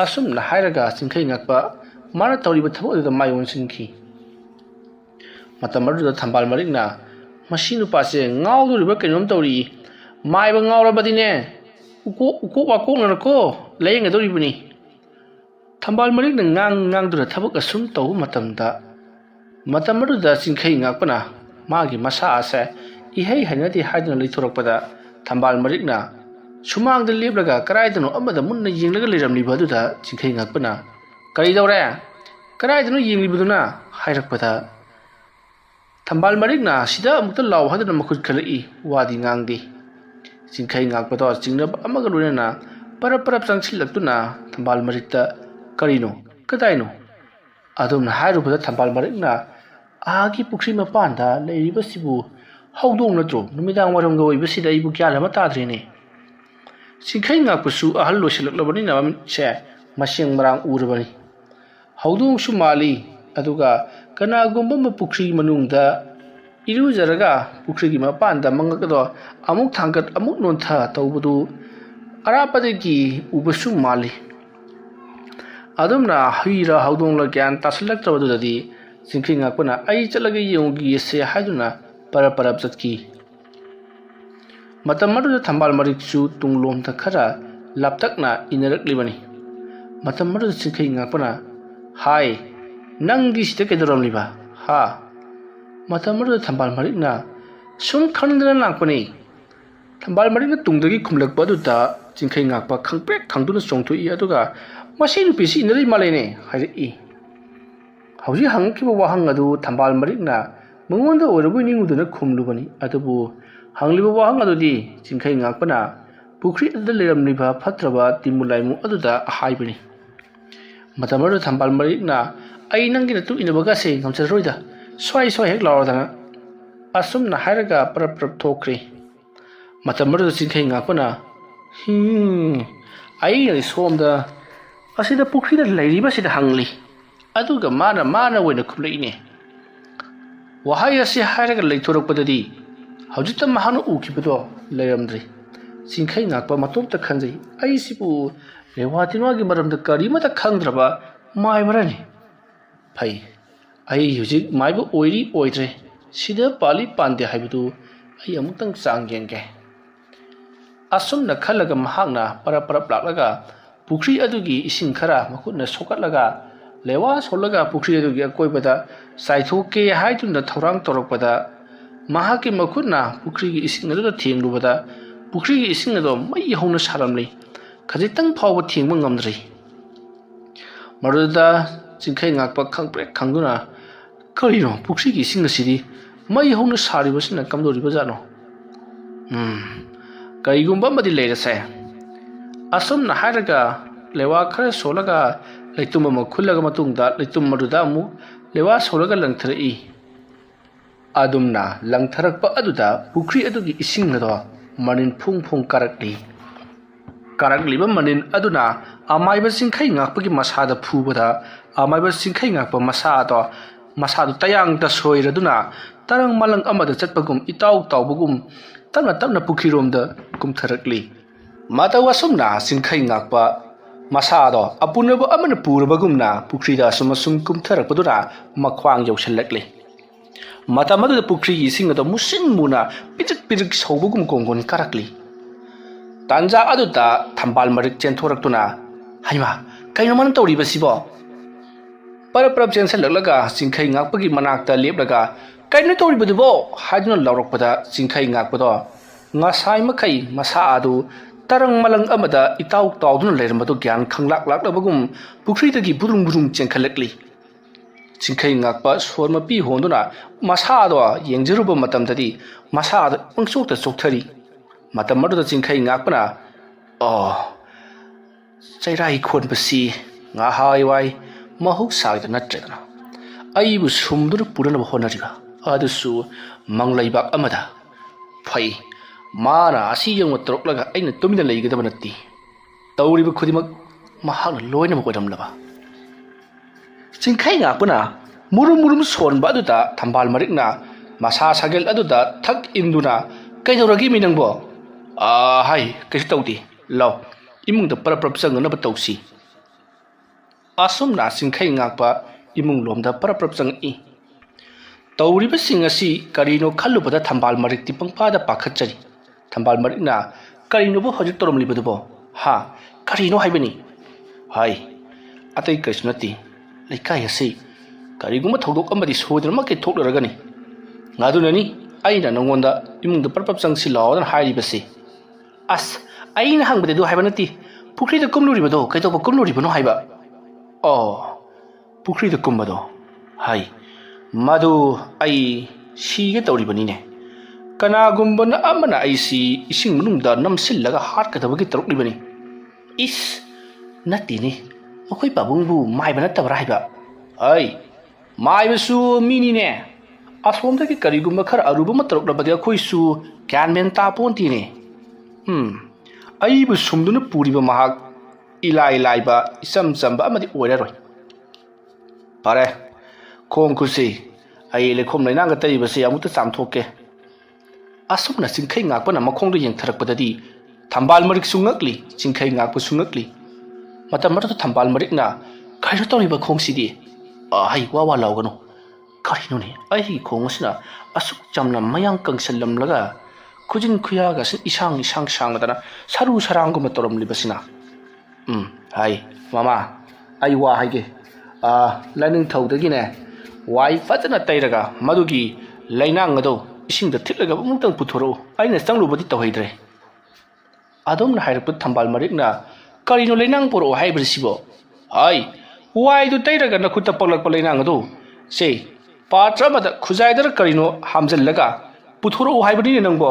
ꯑꯁꯨꯝꯅ ꯍꯥꯏꯔꯒ ꯆꯤꯡꯈꯩ ꯉꯥꯛꯄ ꯃꯥꯅ ꯇꯧꯔꯤꯕ ꯊꯕꯛ ꯑꯗꯨꯗ ꯃꯥꯏ ꯑꯣꯟꯁꯤꯟꯈꯤ ꯃꯇꯝ ꯑꯗꯨꯗ ꯊꯝꯕꯥꯜ ꯃꯔꯤꯛꯅ ꯃꯁꯤ ꯅꯨꯄꯥꯁꯦ ꯉꯥꯎꯗꯣꯔꯤꯕ ꯀꯩꯅꯣꯝ ꯇꯧꯔꯤ ꯃꯥꯏꯕ ꯉꯥꯎꯔꯕꯗꯤꯅꯦ ꯎꯀꯣꯛ ꯋꯥꯀꯣꯛꯅꯔꯀꯣ ꯂꯥꯌꯦꯡꯒꯗꯧꯔꯤꯕꯅꯤ ꯊꯝꯕꯥꯜ ꯃꯔꯤꯛꯅ ꯉꯥꯡꯗꯨꯅ ꯊꯕꯛ ꯑꯁꯨꯝ ꯇꯧꯕ ꯃꯇꯝ ꯑꯗꯨꯗ ꯆꯤꯡꯈꯩ ꯉꯥꯛꯄꯅ मागी मसा असे इहै हैनदि हाइदुना लेथोरकपदा थंबाल मरिकना सुमांगद लेबलगा कराइदनो अमदा मुन्ना येंगलगा लेरमलिबा अदुदा चिंखै ngakpana करी दौरे कराइदनो येंगलिबदुना हाइरकपदा थंबाल मरिकना सिदा अमुक्ता लाव हादना मखुद खलई वादी ngang चिंखै ngakpado चिंगनब अमगा लोइना परप परप चंगसिलक्तुना थंबाल मरिकता करीनो कदाइनो अदुमना हाइरुबदा थंबाल मरिकना आगी पुखरी मपानदा लेरिबसिबु हौदों नत्रो नुमिदांग वारंगा ओइबसिदा इबु ग्यान अमा ताद्रेने चिंखै ngakpसु अहल लोइसलक्लबनि ना से मसिंग मरांग उरबनि हौदों सु माली अदुगा कनागुंबा म पुखरी मनुंगदा इरुजरगा पुखरी की मपानदा मंगकदो अमुक थांगत अमुक नोंथा तौबदु अरापदगी उबसु माली अदुमना हईरा हौदों ल ग्यान तासलक्तबदुदि चिंखै ngakpana आई चलगे येंगी से हाइदुना परप परप चतकी मतम मरुदा थंबाल मरिकसु तुंगलोमता खरा लापतकना इनरकलिबनि मतम मरुदा चिंखै ngakpana हाय नंगी सिदा केदरमलिबा हा मतम मरुदा थंबाल मरिकना सुम खंदना लांकपनि थंबाल मरिकना तुंगदगी खुमलकपा अदुदा चिंखै ngakpa खंगपेक खंगदुना चोंथुई अदुगा मसी नुपिसि इनरै मालेने हाइरई हौजी हंगकिबा वाहंग अदु थंबाल मरिकना मंगोंदा ओरबु निंगुदुना खुमलुबनि अदुबु हंगलिबा वाहंग अदुदि चिंखै ngakpana पुखरी अदुदा लेरमलिबा फत्रबा तिमुलाइमु अदुदा हाइबनि मतमरु थंबाल मरिकना आई नंगी नतु इनबगासे ngमचरोइदा स्वाई स्वाई हेक लावदना असुमना हाइरगा परप परप थोख्रे मतमरु चिंखै ngakpana आई नै सोमदा असिदा पुखरीदा लेरिबसिदा हंगली अदुगा माना ओइना खुमलैने वहाय असे हाइरगा लेथोरकपददि हौजिता महानु उखिबदो लेरमद्रि चिंखै ngakpa मतोमता खंजै आइसिबु रेवातिनवागी मरमदा करीमता खंद्रबा माइबरनि फै आई हुजिक माइबु ओइरी ओइद्रे सिदा पाली पांदे हाइबदु आई अमुक्तंग चांगयेंगे असुमना खलगा महाकना परप परप लाक्लगा पुखरी अदुगी इसिंग खरा मखुतना सोकटलगा लेवा सोलगा पुखरी अदुगी अकोइबदा साइथोके हाइदुना थौरांग तोरकपदा महाकी मखुतना पुखरीगी इसिंग अदुदा थेंगलुबदा पुखरीगी इसिंग अदो मई हौना सारमलै खजितंग फावबा थेंगबा ngमद्रै मरुदा चिंखै ngakpa खंगप्रेक खंगदुना करिनो पुखरीगी इसिंग असिदि मई हौना सारिबसिना कमदोरिबा जानो करिगुंबा मदि लेरसे असुमना हाइरगा लेवा खरा सोलगा लैतुम खुलगा मतुंगदा लैतुम मरुदा मु लेवा सोलगा लंगथरई अदुमना लंगथरकपा अदुदा पुखरी अदुगी इसिंग अदो मनिन फुंग फुंग कारकलिबा मनिन अदुना अमाइबा चिंखै ngakpagi masada phubada अमाइबा चिंखै ngakpa masado tayangta soiraduna tarang malang amada chatpagum itaw tawbagum tamna pukhiromda kumtharakli mata wasumna चिंखै ngakpa masado apunaba amana purabagumna pukrida sumasum kumtharakpaduna makhwang yausalakli mata madu pukhri ising ado musin muna pirik sobugum gongon karakli tanja aduda thambal marik chenthoraktuna haima kaino man tawribasibo parap chensalaklaga चिंखै ngakpagi manakta leplaga kaino tawribadubo haduna lawrakpada चिंखै ngakpado ngasai makai masa adu tarang malang amada itaw tawduna leirmado gyan khanglak laklabagum pukhri dagi burung chenkhalakli चिंखै ngakpa sorma pi honduna masa ado yengjeruba matamdadi masa ado pangchokta chokthari matam maduda चिंखै ngakpana chairai khonbasi nga haiwai mahuk sagda natredana aibu sumdur purana honariba adusu manglaibak amada phai mana asi yang matroklaga aina tumina leigada banati tawriba khudimak mahakna loina makodamlaba चिंखै ngakpana murum sonba aduda thambal marikna masa sagel aduda thak induna kaidoragi minangbo hai kaisu tawdi law imungda parap changna ba tawsi asumna चिंखै ngakpa imung lomda parap changi tawriba singasi karino khallubada thambal marikti pangpada pakhatchari thambal marikna karino bo hojik torom libadubo ha karino haibani hai atai kaisnati lekai ase kariguma thodok amadi sodrama ke thoklaragani ꯉꯥꯗꯨꯅꯅꯤ ꯑꯩꯅ ꯅꯉꯣꯟꯗ ꯏꯃꯨꯡꯗ ꯄꯔꯄꯞ ꯆꯪꯁꯤꯜꯂꯛꯑꯣꯗꯅ ꯍꯥꯏꯔꯤꯕꯁꯤ ꯑꯁ ꯑꯩꯅ ꯍꯪꯕꯗꯤ ꯑꯗꯨ ꯍꯥꯏꯕ ꯅꯠꯇꯦ ꯄꯨꯈ꯭ꯔꯤꯗ ꯀꯨꯝꯂꯨꯔꯤꯕꯗꯣ ꯀꯩꯗꯧꯕ ꯀꯨꯝꯂꯨꯔꯤꯕꯅꯣ ꯍꯥꯏꯕ ꯑꯣ ꯄꯨꯈ꯭ꯔꯤꯗ ꯀꯨꯝꯕꯗꯣ ꯍꯥꯏ ꯃꯗꯨ ꯑꯩ ꯁꯤꯒꯦ ꯇꯧꯔꯤꯕꯅꯤꯅꯦ ꯀꯅꯥꯒꯨꯝꯕꯅ ꯑꯃꯅ ꯑꯩꯁꯤ ꯏꯁꯤꯡ ꯃꯅꯨꯡꯗ ꯅꯝꯁꯤꯜꯂꯒ ꯍꯥꯠꯀꯗꯕꯒꯤ ꯇꯧꯔꯛꯂꯤꯕꯅꯤ ꯏꯁ ꯅꯠꯇꯦꯅꯦ ꯑꯩꯈꯣꯏ ꯄꯥꯕꯨꯡꯕꯨ ꯃꯥꯏꯕ ꯅꯠꯇꯕ꯭ꯔꯥ ꯍꯥꯏꯕ ꯑꯩ ꯃꯥꯏꯕꯁꯨ ꯃꯤꯅꯤꯅꯦ ꯑꯁꯣꯝꯗꯒꯤ ꯀꯔꯤꯒꯨꯝꯕ ꯈꯔ ꯑꯔꯨꯕ ꯑꯃ ꯇꯧꯔꯛꯂꯕꯗꯤ ꯑꯩꯈꯣꯏꯁꯨ ꯒ꯭ꯌꯥꯟ ꯃꯦꯟ ꯇꯥꯄꯣꯟꯇꯦꯅꯦ ꯑꯩꯕꯨ ꯁꯨꯝꯗꯨꯅ ꯄꯨꯔꯤꯕ ꯃꯍꯥꯛ ꯏꯂꯥꯏ ꯂꯥꯏꯕ ꯏꯆꯝ ꯆꯝꯕ ꯑꯃꯗꯤ ꯑꯣꯏꯔꯔꯣꯏ ꯐꯔꯦ ꯈꯣꯡ ꯈꯨꯠꯁꯤ ꯑꯩ ꯂꯩꯈꯣꯝ ꯂꯩꯅꯥꯡꯒ ꯇꯩꯕꯁꯤ ꯑꯃꯨꯛꯇ ꯆꯥꯝꯊꯣꯛꯀꯦ ꯑꯁꯨꯝꯅ ꯆꯤꯡꯈꯩ ꯉꯥꯛꯄꯅ ꯃꯈꯣꯡꯗ ꯌꯦꯡꯊꯔꯛꯄꯗꯗꯤ ꯊꯝꯕꯥꯜ ꯃꯔꯤꯛꯁꯨ ꯉꯛꯂꯤ ꯆꯤꯡꯈꯩ ꯉꯥꯛꯄꯁꯨ ꯉꯛꯂꯤ ꯃꯇꯝ ꯑꯗꯨꯗ ꯊꯝꯕꯥꯜ ꯃꯔꯤꯛꯅ ꯀꯩꯅꯣ ꯇꯧꯔꯤꯕ ꯈꯣꯡꯁꯤꯗꯤ ꯑꯩ ꯋꯥ ꯂꯥꯎꯒꯅꯨ ꯀꯔꯤꯅꯣꯅꯦ ꯑꯩꯒꯤ ꯈꯣꯡ ꯑꯁꯤꯅ ꯑꯁꯨꯛ ꯆꯝꯅ ꯃꯌꯥꯡ ꯀꯪꯁꯤꯜꯂꯝꯂꯒ ꯈꯨꯖꯤꯟ ꯈꯨꯌꯥꯒ ꯏꯁꯥꯡ ꯁꯥꯡꯂꯗꯅ ꯁꯔꯨ ꯁꯔꯥꯡꯒꯨꯝꯕ ꯇꯧꯔꯝꯂꯤꯕꯁꯤꯅ ꯍꯥꯏ ꯃꯃꯥ ꯑꯩ ꯋꯥ ꯍꯥꯏꯒꯦ ꯂꯥꯏꯅꯤꯡꯊꯧꯗꯒꯤꯅꯦ ꯋꯥꯏ ꯐꯖꯅ ꯇꯩꯔꯒ ꯃꯗꯨꯒꯤ ꯂꯩꯅꯥꯡ ꯑꯗꯣ ꯏꯁꯤꯡꯗ ꯊꯤꯠꯂꯒ ꯑꯃꯨꯛꯇꯪ ꯄꯨꯊꯣꯔꯛꯎ ꯑꯩꯅ ꯆꯪꯂꯨꯕꯗꯤ ꯇꯧꯍꯩꯗ꯭ꯔꯦ ꯑꯗꯣꯝꯅ ꯍꯥꯏꯔꯛꯄ ꯊꯝꯕꯥꯜ ꯃꯔꯤꯛꯅ ꯀꯔꯤꯅꯣ ꯂꯩꯅꯥꯡ ꯄꯣꯔꯛꯑꯣ ꯍꯥꯏꯕꯁꯤꯕꯣ ꯍꯥꯏ ꯋꯥꯏꯗꯨ ꯇꯩꯔꯒ ꯅꯈꯨꯠꯇ ꯄꯛꯂꯛꯄ ꯂꯩꯅꯥꯡ ꯑꯗꯨ ꯁꯦ ꯄꯥꯇ꯭ꯔ ꯑꯃꯗ ꯈꯨꯖꯥꯏꯗꯔ ꯀꯔꯤꯅꯣ ꯍꯥꯝꯖꯤꯜꯂꯒ ꯄꯨꯊꯣꯔꯛꯎ ꯍꯥꯏꯕꯅꯤꯅꯦ ꯅꯪꯕꯣ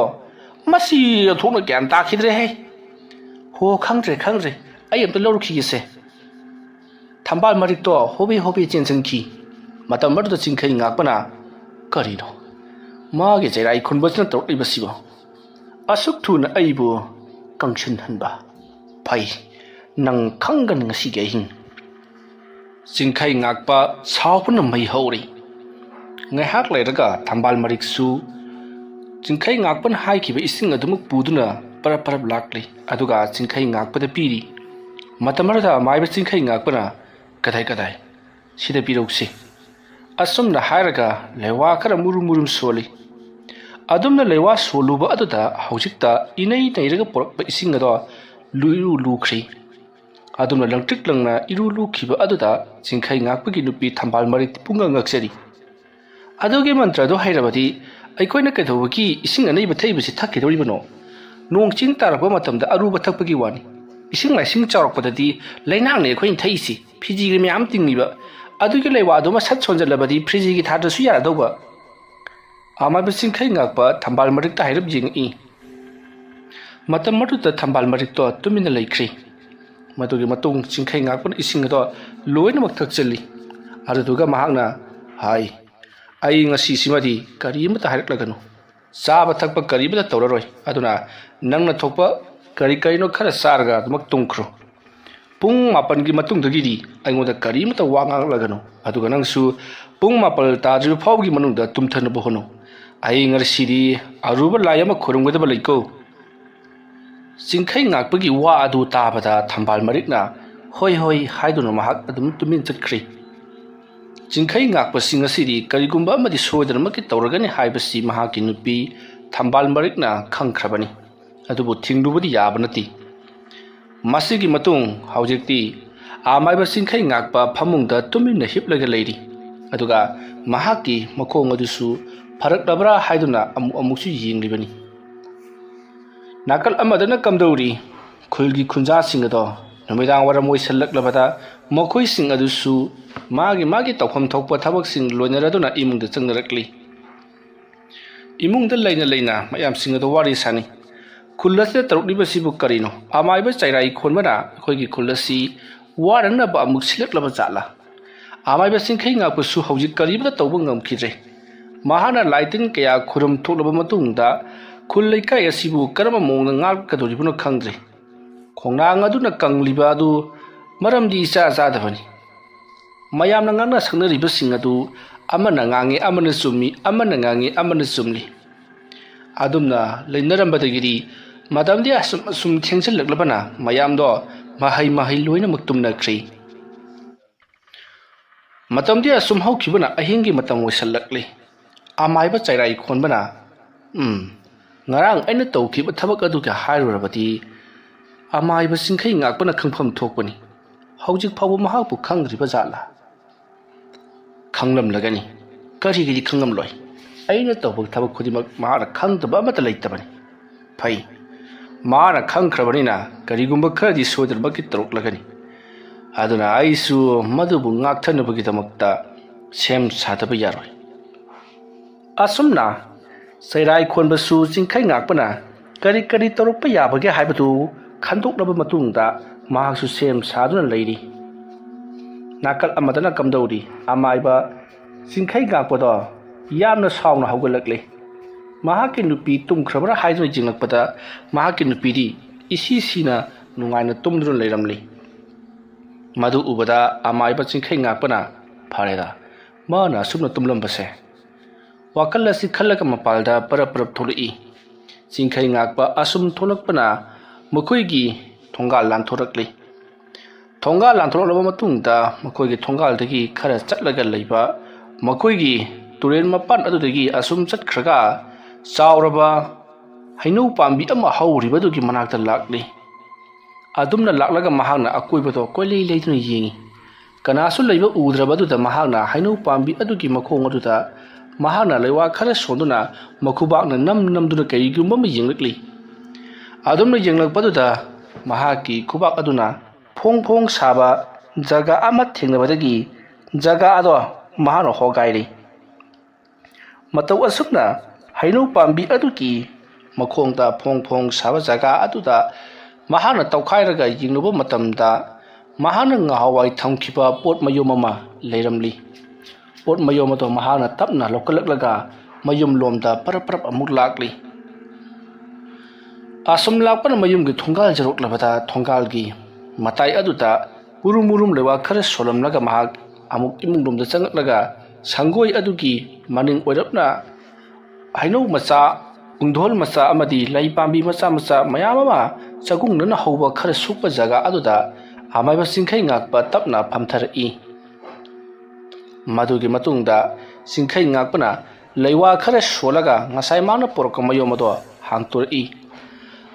ꯃꯁꯤ ꯊꯣꯛꯅ ꯒ꯭ꯌꯥꯟ ꯇꯥꯈꯤꯗ꯭ꯔꯦꯍꯦ ꯍꯣ ꯈꯪꯗ꯭ꯔꯦ ꯑꯩ ꯑꯝꯇ ꯂꯧꯔꯨꯈꯤꯒꯦꯁꯦ ꯊꯝꯕꯥꯜ ꯃꯔꯤꯛꯇꯣ ꯍꯣꯕꯦ ꯆꯦꯟꯁꯤꯟꯈꯤ ꯃꯇꯝ ꯑꯗꯨꯗ ꯆꯤꯡꯈꯩ ꯉꯥꯛꯄꯅ ꯀꯔꯤꯅꯣ ꯃꯥꯒꯤ ꯆꯩꯔꯥꯏ ꯈꯨꯟꯕꯁꯤꯅ ꯇꯧꯔꯛꯂꯤꯕꯁꯤꯕꯣ ꯑꯁꯨꯛ ꯊꯨꯅ ꯑꯩꯕꯨ ꯀꯪꯁꯤꯟꯍꯟꯕ ꯐꯩ ꯅꯪ ꯈꯪꯒꯅꯤ ꯉꯁꯤꯒꯤ ꯑꯍꯤꯡ ꯆꯤꯡꯈꯩ ꯉꯥꯛꯄ ꯁꯥꯎꯕꯅ ꯃꯩ ꯍꯧꯔꯤ ꯉꯥꯏꯍꯥꯛ ꯂꯩꯔꯒ ꯊꯝꯕꯥꯜ ꯃꯔꯤꯛꯁꯨ ꯆꯤꯡꯈꯩ ꯉꯥꯛꯄꯅ ꯍꯥꯏꯈꯤꯕ ꯏꯁꯤꯡ ꯑꯗꯨꯃꯛ ꯄꯨꯗꯨꯅ ꯄꯔꯞ ꯂꯥꯛꯂꯤ ꯑꯗꯨꯒ ꯆꯤꯡꯈꯩ ꯉꯥꯛꯄꯗ ꯄꯤꯔꯤ ꯃꯇꯝ ꯑꯗꯨꯗ ꯃꯥꯏꯕ ꯆꯤꯡꯈꯩ ꯉꯥꯛꯄꯅ ꯀꯗꯥꯏ ꯁꯤꯗ ꯄꯤꯔꯧꯁꯤ ꯑꯁꯨꯝꯅ ꯍꯥꯏꯔꯒ ꯂꯩꯋꯥ ꯈꯔ ꯃꯨꯔꯨꯝ ꯁꯣꯜꯂꯤ ꯑꯗꯨꯝꯅ ꯂꯩꯋꯥ ꯁꯣꯜꯂꯨꯕ ꯑꯗꯨꯗ ꯍꯧꯖꯤꯛꯇ ꯏꯅꯩ ꯅꯩꯔꯒ ꯄꯨꯔꯛꯄ ꯏꯁꯤꯡ ꯑꯗꯣ ꯂꯨꯈ꯭ꯔꯤ ꯑꯗꯨꯝꯅ ꯂꯪꯇ꯭ꯔꯤꯛ ꯂꯪꯅ ꯏꯔꯨ ꯂꯨꯈꯤꯕ ꯑꯗꯨꯗ ꯆꯤꯡꯈꯩ ꯉꯥꯛꯄꯒꯤ ꯅꯨꯄꯤ ꯊꯝꯕꯥꯜ ꯃꯔꯤꯛꯇꯤ ꯄꯨꯡꯉꯛ ꯉꯛꯆꯔꯤ ꯑꯗꯨꯒꯤ ꯃꯟꯇ꯭ꯔꯗꯣ ꯍꯩꯔꯕꯗꯤ ꯑꯩꯈꯣꯏꯅ ꯀꯩꯗꯧꯕꯒꯤ ꯏꯁꯤꯡ ꯑꯅꯩꯕ ꯊꯛꯏꯕꯁꯤ ꯊꯛꯈꯤꯗꯧꯔꯤꯕꯅꯣ ꯅꯣꯡ ꯆꯤꯡ ꯇꯥꯔꯛꯄ ꯃꯇꯝꯗ ꯑꯔꯨꯕ ꯊꯛꯄꯒꯤ ꯋꯥꯅꯤ ꯏꯁꯤꯡ ꯃꯥꯏꯁꯤꯡ ꯆꯥꯎꯔꯛꯄꯗꯗꯤ ꯂꯩꯅꯥꯡꯅꯤ ꯑꯩꯈꯣꯏꯅ ꯊꯛꯏꯁꯤ ꯐꯤꯖꯤꯒꯤ ꯃꯌꯥꯝ ꯇꯤꯡꯂꯤꯕ ꯑꯗꯨꯒꯤ ꯂꯩꯋꯥꯗꯨꯃ ꯁꯠ ꯁꯣꯟꯖꯜꯂꯕꯗꯤ ꯐ꯭ꯔꯤꯖꯤꯒꯤ ꯊꯥꯗ꯭ꯔꯁꯨ ꯌꯥꯔꯗꯧꯕ ꯑꯃꯥꯏꯕ ꯆꯤꯡꯈꯩ ꯉꯥꯛꯄ ꯊꯝꯕꯥꯜ ꯃꯔꯤꯛꯇ ꯍꯥꯏꯔꯞ ꯌꯦꯡꯉꯛꯏ ꯃꯇꯝ ꯑꯗꯨꯗ ꯊꯝꯕꯥꯜ ꯃꯔꯤꯛꯇꯣ ꯇꯨꯃꯤꯟꯅ ꯂꯩꯈ꯭ꯔꯤ ꯃꯗꯨꯒꯤ ꯃꯇꯨꯡ ꯆꯤꯡꯈꯩ ꯉꯥꯛꯄꯅ ꯏꯁꯤꯡ ꯑꯗꯣ ꯂꯣꯏꯅꯃꯛ ꯊꯛꯆꯤꯜꯂꯤ ꯑꯗꯨꯗꯨꯒ ꯃꯍꯥꯛꯅ ꯍꯥꯏ ꯑꯩ ꯉꯁꯤꯁꯤꯃꯗꯤ ꯀꯔꯤꯃꯇ ꯍꯥꯏꯔꯛꯂꯒꯅꯨ ꯆꯥꯕ ꯊꯛꯄ ꯀꯔꯤꯃꯇ ꯇꯧꯔꯔꯣꯏ ꯑꯗꯨꯅ ꯅꯪꯅ ꯊꯣꯛꯄ ꯀꯔꯤꯅꯣ ꯈꯔ ꯆꯥꯔꯒ ꯑꯗꯨꯃꯛ ꯇꯨꯝꯈ꯭ꯔꯣ ꯄꯨꯡ 9ꯒꯤ ꯃꯇꯨꯡꯗꯒꯤꯗꯤ ꯑꯩꯉꯣꯟꯗ ꯀꯔꯤꯃꯇ ꯋꯥ ꯉꯥꯡꯂꯒꯅꯨ ꯑꯗꯨꯒ ꯅꯪꯁꯨ ꯄꯨꯡ 9 ꯇꯥꯗ꯭ꯔꯤꯕ ꯐꯥꯎꯕꯒꯤ ꯃꯅꯨꯡꯗ ꯇꯨꯝꯊꯅꯕ ꯍꯣꯠꯅꯧ ꯑꯩ ꯉꯁꯤꯗꯤ ꯑꯔꯨꯕ ꯂꯥꯏ ꯑꯃ ꯈꯨꯔꯨꯝꯒꯗꯕ ꯂꯩꯀꯣ ꯆꯤꯡꯈꯩ ꯉꯥꯛꯄꯒꯤ ꯋꯥ ꯑꯗꯨ ꯇꯥꯕꯗ ꯊꯝꯕꯥꯜ ꯃꯔꯤꯛꯅ ꯍꯣꯏ ꯍꯥꯏꯗꯨꯅ ꯃꯍꯥꯛ ꯑꯗꯨꯝ ꯇꯨꯃꯤꯟ ꯆꯠꯈ꯭ꯔꯤ ꯆꯤꯡꯈꯩ ꯉꯥꯛꯄꯁꯤ ꯉꯁꯤꯗꯤ ꯀꯔꯤꯒꯨꯝꯕ ꯑꯃꯗꯤ ꯁꯣꯏꯗꯅꯃꯛꯀꯤ ꯇꯧꯔꯒꯅꯤ ꯍꯥꯏꯕꯁꯤ ꯃꯍꯥꯛꯀꯤ ꯅꯨꯄꯤ ꯊꯝꯕꯥꯜ ꯃꯔꯤꯛꯅ ꯈꯪꯈ꯭ꯔꯕꯅꯤ ꯑꯗꯨꯕꯨ ꯊꯤꯡꯂꯨꯕꯗꯤ ꯌꯥꯕ ꯅꯠꯇꯦ ꯃꯁꯤꯒꯤ ꯃꯇꯨꯡ ꯍꯧꯖꯤꯛꯇꯤ ꯑꯃꯥꯏꯕ ꯆꯤꯡꯈꯩ ꯉꯥꯛꯄ ꯐꯃꯨꯡꯗ ꯇꯨꯃꯤꯟꯅ ꯍꯤꯞꯂꯒ ꯂꯩꯔꯤ ꯑꯗꯨꯒ ꯃꯍꯥꯛꯀꯤ ꯃꯈꯣꯡ ꯑꯗꯨꯁꯨ ꯐꯔꯛꯂꯕ꯭ꯔꯥ ꯍꯥꯏꯗꯨꯅ ꯑꯃꯨꯛꯁꯨ ꯌꯦꯡꯂꯤꯕꯅꯤ ꯅꯥꯀꯜ ꯑꯃꯗꯅ ꯀꯝꯗꯧꯔꯤ ꯈꯨꯜꯒꯤ ꯈꯨꯟꯖꯥꯁꯤꯡ ꯑꯗꯣ ꯅꯨꯃꯤꯗꯥꯡ ꯋꯥꯏꯔꯝ ꯑꯣꯏꯁꯜꯂꯛꯂꯕꯗ ꯃꯈꯣꯏꯁꯤꯡ ꯑꯗꯨꯁꯨ ꯃꯥꯒꯤ ꯇꯧꯐꯝ ꯊꯣꯛꯄ ꯊꯕꯛꯁꯤꯡ ꯂꯣꯏꯅꯔꯗꯨꯅ ꯏꯃꯨꯡꯗ ꯆꯪꯅꯔꯛꯂꯤ ꯏꯃꯨꯡꯗ ꯂꯩꯅ ꯃꯌꯥꯝꯁꯤꯡ ꯑꯗꯨ ꯋꯥꯔꯤ ꯁꯥꯅꯤ ꯈꯨꯜ ꯑꯁꯤꯗ ꯇꯧꯔꯛꯂꯤꯕꯁꯤꯕꯨ ꯀꯔꯤꯅꯣ ꯑꯃꯥꯏꯕ ꯆꯩꯔꯥꯏ ꯈꯣꯟꯕꯅ ꯑꯩꯈꯣꯏꯒꯤ ꯈꯨꯜ ꯑꯁꯤ ꯋꯥꯔꯅꯕ ꯑꯃꯨꯛ ꯁꯤꯜꯂꯛꯂꯕ ꯖꯥꯠꯂꯥ ꯑꯃꯥꯏꯕ ꯆꯤꯡꯈꯩ ꯉꯥꯛꯄꯁꯨ ꯍꯧꯖꯤꯛ ꯀꯔꯤꯃꯇ ꯇꯧꯕ ꯉꯝꯈꯤꯗ꯭ꯔꯦ ꯃꯍꯥꯛꯅ ꯂꯥꯏꯇꯤꯟ ꯀꯌꯥ ꯈꯨꯔꯨꯝ ꯊꯣꯛꯂꯕ ꯃꯇꯨꯡꯗ ꯈꯨꯜ ꯂꯩꯀꯥꯏ ꯑꯁꯤꯕꯨ ꯀꯔꯝꯕ ꯃꯑꯣꯡꯗ ꯉꯥꯛꯀꯗꯧꯔꯤꯕꯅꯣ ꯈꯪꯗ꯭ꯔꯦ ꯈꯣꯡꯅꯥꯡ ꯑꯗꯨꯅ ꯀꯪꯂꯤꯕ ꯑꯗꯨ ꯃꯔꯝꯗꯤ ꯏꯆꯥ ꯆꯥꯗꯕꯅꯤ ꯃꯌꯥꯝꯅ ꯉꯥꯡꯅ ꯁꯛꯅꯔꯤꯕꯁꯤꯡ ꯑꯗꯨ ꯑꯃꯅ ꯉꯥꯡꯉꯤ ꯑꯃꯅ ꯆꯨꯝꯃꯤ ꯑꯃꯅ ꯉꯥꯡꯉꯤ ꯑꯃꯅ ꯆꯨꯝꯂꯤ ꯑꯗꯨꯝꯅ ꯂꯩꯅꯔꯝꯕꯗꯒꯤꯗꯤ ꯃꯇꯝꯗꯤ ꯑꯁꯨꯝ ꯊꯦꯡꯖꯤꯜꯂꯛꯂꯕꯅ ꯃꯌꯥꯝꯗꯣ ꯃꯍꯩ ꯂꯣꯏꯅꯃꯛ ꯇꯨꯝꯅꯈ꯭ꯔꯤ ꯃꯇꯝꯗꯤ ꯑꯁꯨꯝ ꯍꯧꯈꯤꯕꯅ ꯑꯍꯤꯡꯒꯤ ꯃꯇꯝ ꯑꯣꯏꯁꯜꯂꯛꯂꯤ ꯑꯃꯥꯏꯕ ꯆꯩꯔꯥꯏ ꯈꯣꯟꯕꯅ ꯉꯔꯥꯡ ꯑꯩꯅ ꯇꯧꯈꯤꯕ ꯊꯕꯛ ꯑꯗꯨꯒ ꯍꯥꯏꯔꯨꯔꯕꯗꯤ ꯑꯃꯥꯏꯕ ꯆꯤꯡꯈꯩ ꯉꯥꯛꯄꯅ ꯈꯪꯐꯝ ꯊꯣꯛꯄꯅꯤ ꯍꯧꯖꯤꯛ ꯐꯥꯎꯕ ꯃꯍꯥꯛꯄꯨ ꯈꯪꯗ꯭ꯔꯤꯕ ꯖꯥꯠꯂꯥ ꯈꯪꯂꯝꯂꯒꯅꯤ ꯀꯔꯤꯒꯤꯗꯤ ꯈꯪꯂꯝꯂꯣꯏ ꯑꯩꯅ ꯇꯧꯕ ꯊꯕꯛ ꯈꯨꯗꯤꯡꯃꯛ ꯃꯍꯥꯛꯅ ꯈꯪꯗꯕ ꯑꯃꯠꯇ ꯂꯩꯇꯕꯅꯤ ꯐꯩ ꯃꯥꯅ ꯈꯪꯈ꯭ꯔꯕꯅꯤꯅ ꯀꯔꯤꯒꯨꯝꯕ ꯈꯔꯗꯤ ꯁꯣꯏꯗꯅꯃꯛꯀꯤ ꯇꯧꯔꯛꯂꯒꯅꯤ ꯑꯗꯨꯅ ꯑꯩꯁꯨ ꯃꯗꯨꯕꯨ ꯉꯥꯛꯊꯅꯕꯒꯤꯗꯃꯛꯇ ꯁꯦꯝ ꯁꯥꯗꯕ ꯌꯥꯔꯣꯏ ꯑꯁꯨꯝꯅ ꯆꯩꯔꯥꯏ ꯈꯣꯟꯕꯁꯨ ꯆꯤꯡꯈꯩ ꯉꯥꯛꯄꯅ ꯀꯔꯤ ꯀꯔꯤ ꯇꯧꯔꯛꯄ ꯌꯥꯕꯒꯦ ꯍꯥꯏꯕꯗꯨ ꯈꯟꯗꯣꯛꯂꯕ ꯃꯇꯨꯡꯗ ꯃꯍꯥꯛꯁꯨ ꯁꯦꯝ ꯁꯥꯗꯨꯅ ꯂꯩꯔꯤ ꯅꯥꯀꯜ ꯑꯃꯗꯅ ꯀꯝꯗꯧꯔꯤ ꯑꯃꯥꯏꯕ ꯆꯤꯡꯈꯩ ꯉꯥꯛꯄꯗꯣ ꯌꯥꯝꯅ ꯁꯥꯎꯅ ꯍꯧꯒꯠꯂꯛꯂꯤ ꯃꯍꯥꯛꯀꯤ ꯅꯨꯄꯤ ꯇꯨꯝꯈ꯭ꯔꯕ꯭ꯔꯥ ꯍꯥꯏꯗꯨꯅ ꯌꯦꯡꯂꯛꯄꯗ ꯃꯍꯥꯛꯀꯤ ꯅꯨꯄꯤꯗꯤ ꯏꯁꯤꯁꯤꯅ ꯅꯨꯡꯉꯥꯏꯅ ꯇꯨꯝꯗꯨꯅ ꯂꯩꯔꯝꯂꯤ ꯃꯗꯨ ꯎꯕꯗ ꯑꯃꯥꯏꯕ ꯆꯤꯡꯈꯩ ꯉꯥꯛꯄꯅ ꯐꯔꯦꯗ ꯃꯥꯅ ꯑꯁꯨꯝꯅ ꯇꯨꯝꯂꯝꯕꯁꯦ ꯋꯥꯈꯜ ꯑꯁꯤ ꯈꯜꯂꯒ ꯃꯄꯥꯜꯗ ꯄꯔꯞ ꯄꯔꯞ ꯊꯣꯛꯂꯛꯏ ꯆꯤꯡꯈꯩ ꯉꯥꯛꯄ ꯑꯁꯨꯝ ꯊꯣꯛꯂꯛꯄꯅ ꯃꯈꯣꯏꯒꯤ ꯊꯣꯡꯒꯥꯜ ꯂꯥꯟꯊꯣꯔꯛꯂꯤ ꯊꯣꯡꯒꯥꯜ ꯂꯥꯟꯊꯣꯔꯛꯂꯕ ꯃꯇꯨꯡꯗ ꯃꯈꯣꯏꯒꯤ ꯊꯣꯡꯒꯥꯜꯗꯒꯤ ꯈꯔ ꯆꯠꯂꯒ ꯂꯩꯕ ꯃꯈꯣꯏꯒꯤ ꯇꯨꯔꯦꯜ ꯃꯄꯥꯟ ꯑꯗꯨꯗꯒꯤ ꯑꯁꯨꯝ ꯆꯠꯈ꯭ꯔꯒ ꯆꯥꯎꯔꯕ ꯍꯩꯅꯧ ꯄꯥꯝꯕꯤ ꯑꯃ ꯍꯧꯔꯤꯕꯗꯨꯒꯤ ꯃꯅꯥꯛꯇ ꯂꯥꯛꯂꯤ ꯑꯗꯨꯝꯅ ꯂꯥꯛꯂꯒ ꯃꯍꯥꯛꯅ ꯑꯀꯣꯏꯕꯗꯣ ꯀꯣꯏꯂꯩ ꯂꯩꯗꯨꯅ ꯌꯦꯡꯉꯤ ꯀꯅꯥꯁꯨ ꯂꯩꯕ ꯎꯗ꯭ꯔꯕꯗꯨꯗ ꯃꯍꯥꯛꯅ ꯍꯩꯅꯧ ꯄꯥꯝꯕꯤ ꯑꯗꯨꯒꯤ ꯃꯈꯣꯡ ꯑꯗꯨꯗ ꯃꯍꯥꯛꯅ ꯂꯩꯋꯥ ꯈꯔ ꯁꯣꯟꯗꯨꯅ ꯃꯈꯨꯕꯥꯛꯅ ꯅꯝꯗꯨꯅ ꯀꯔꯤꯒꯨꯝꯕ ꯑꯃ ꯌꯦꯡꯂꯛꯂꯤ ꯑꯗꯨꯝꯅ ꯌꯦꯡꯂꯛꯄꯗꯨꯗ ꯃꯍꯥꯛꯀꯤ ꯈꯨꯕꯥꯛ ꯑꯗꯨꯅ ꯐꯣꯡ ꯐꯣꯡ ꯁꯥꯕ ꯖꯒꯥ ꯑꯃ ꯊꯦꯡꯅꯕꯗꯒꯤ ꯖꯒꯥ ꯑꯗꯣ ꯃꯍꯥꯛꯅ ꯍꯣꯒꯥꯏꯔꯤ ꯃꯇꯧ ꯑꯁꯨꯝꯅ ꯍꯩꯅꯧ ꯄꯥꯝꯕꯤ ꯑꯗꯨꯒꯤ ꯃꯈꯣꯡꯗ ꯐꯣꯡ ꯐꯣꯡ ꯁꯥꯕ ꯖꯒꯥ ꯑꯗꯨꯗ ꯃꯍꯥꯛꯅ ꯇꯧꯈꯥꯏꯔꯒ ꯌꯦꯡꯂꯨꯕ ꯃꯇꯝꯗ ꯃꯍꯥꯛꯅ ꯉꯍꯥꯟꯋꯥꯏ ꯊꯝꯈꯤꯕ ꯄꯣꯠ ꯃꯌꯨꯝ ꯑꯃ ꯂꯩꯔꯝꯂꯤ ꯄꯣꯠ ꯃꯌꯨꯝ ꯑꯗꯣ ꯃꯍꯥꯛꯅ ꯇꯞꯅ ꯂꯧꯈꯠꯂꯛꯂꯒ ꯃꯌꯨꯝ ꯂꯣꯝꯗ ꯄꯔꯞ ꯄꯔꯞ ꯑꯃꯨꯛ ꯂꯥꯛꯂꯤ ꯑꯁꯨꯝ ꯂꯥꯛꯄꯅ ꯃꯌꯨꯝꯒꯤ ꯊꯣꯡꯒꯥꯜ ꯌꯧꯔꯛꯂꯕꯗ ꯊꯣꯡꯒꯥꯜꯒꯤ ꯃꯇꯥꯏ ꯑꯗꯨꯗ ꯎꯔꯨꯝ ꯎꯔꯨꯝ ꯂꯩꯋꯥ ꯈꯔ ꯁꯣꯜꯂꯝꯂꯒ ꯃꯍꯥꯛ ꯑꯃꯨꯛ ꯏꯃꯨꯡꯂꯣꯝꯗ ꯆꯪꯂꯛꯂꯒ ꯁꯪꯒꯣꯏ ꯑꯗꯨꯒꯤ ꯃꯅꯤꯡ ꯑꯣꯏꯔꯞꯅ ꯍꯩꯅꯧ ꯃꯆꯥ ꯄꯨꯡꯗꯣꯜ ꯃꯆꯥ ꯑꯃꯗꯤ ꯂꯩ ꯄꯥꯝꯕꯤ ꯃꯆꯥ ꯃꯆꯥ ꯃꯌꯥꯝ ꯑꯃ ꯆꯒꯨꯡꯅꯅ ꯍꯧꯕ ꯈꯔ ꯁꯨꯛꯄ ꯖꯒꯥ ꯑꯗꯨꯗ ꯑꯃꯥꯏꯕ ꯆꯤꯡꯈꯩ ꯉꯥꯛꯄ ꯇꯞꯅ ꯐꯝꯊꯔꯛꯏ ꯃꯗꯨꯒꯤ ꯃꯇꯨꯡꯗ ꯆꯤꯡꯈꯩ ꯉꯥꯛꯄꯅ ꯂꯩꯋꯥ ꯈꯔ ꯁꯣꯜꯂꯒ ꯉꯁꯥꯏ ꯃꯥꯅ ꯄꯨꯔꯛꯄ ꯃꯌꯨꯝ ꯑꯗꯣ ꯍꯥꯡꯇꯣꯔꯛꯏ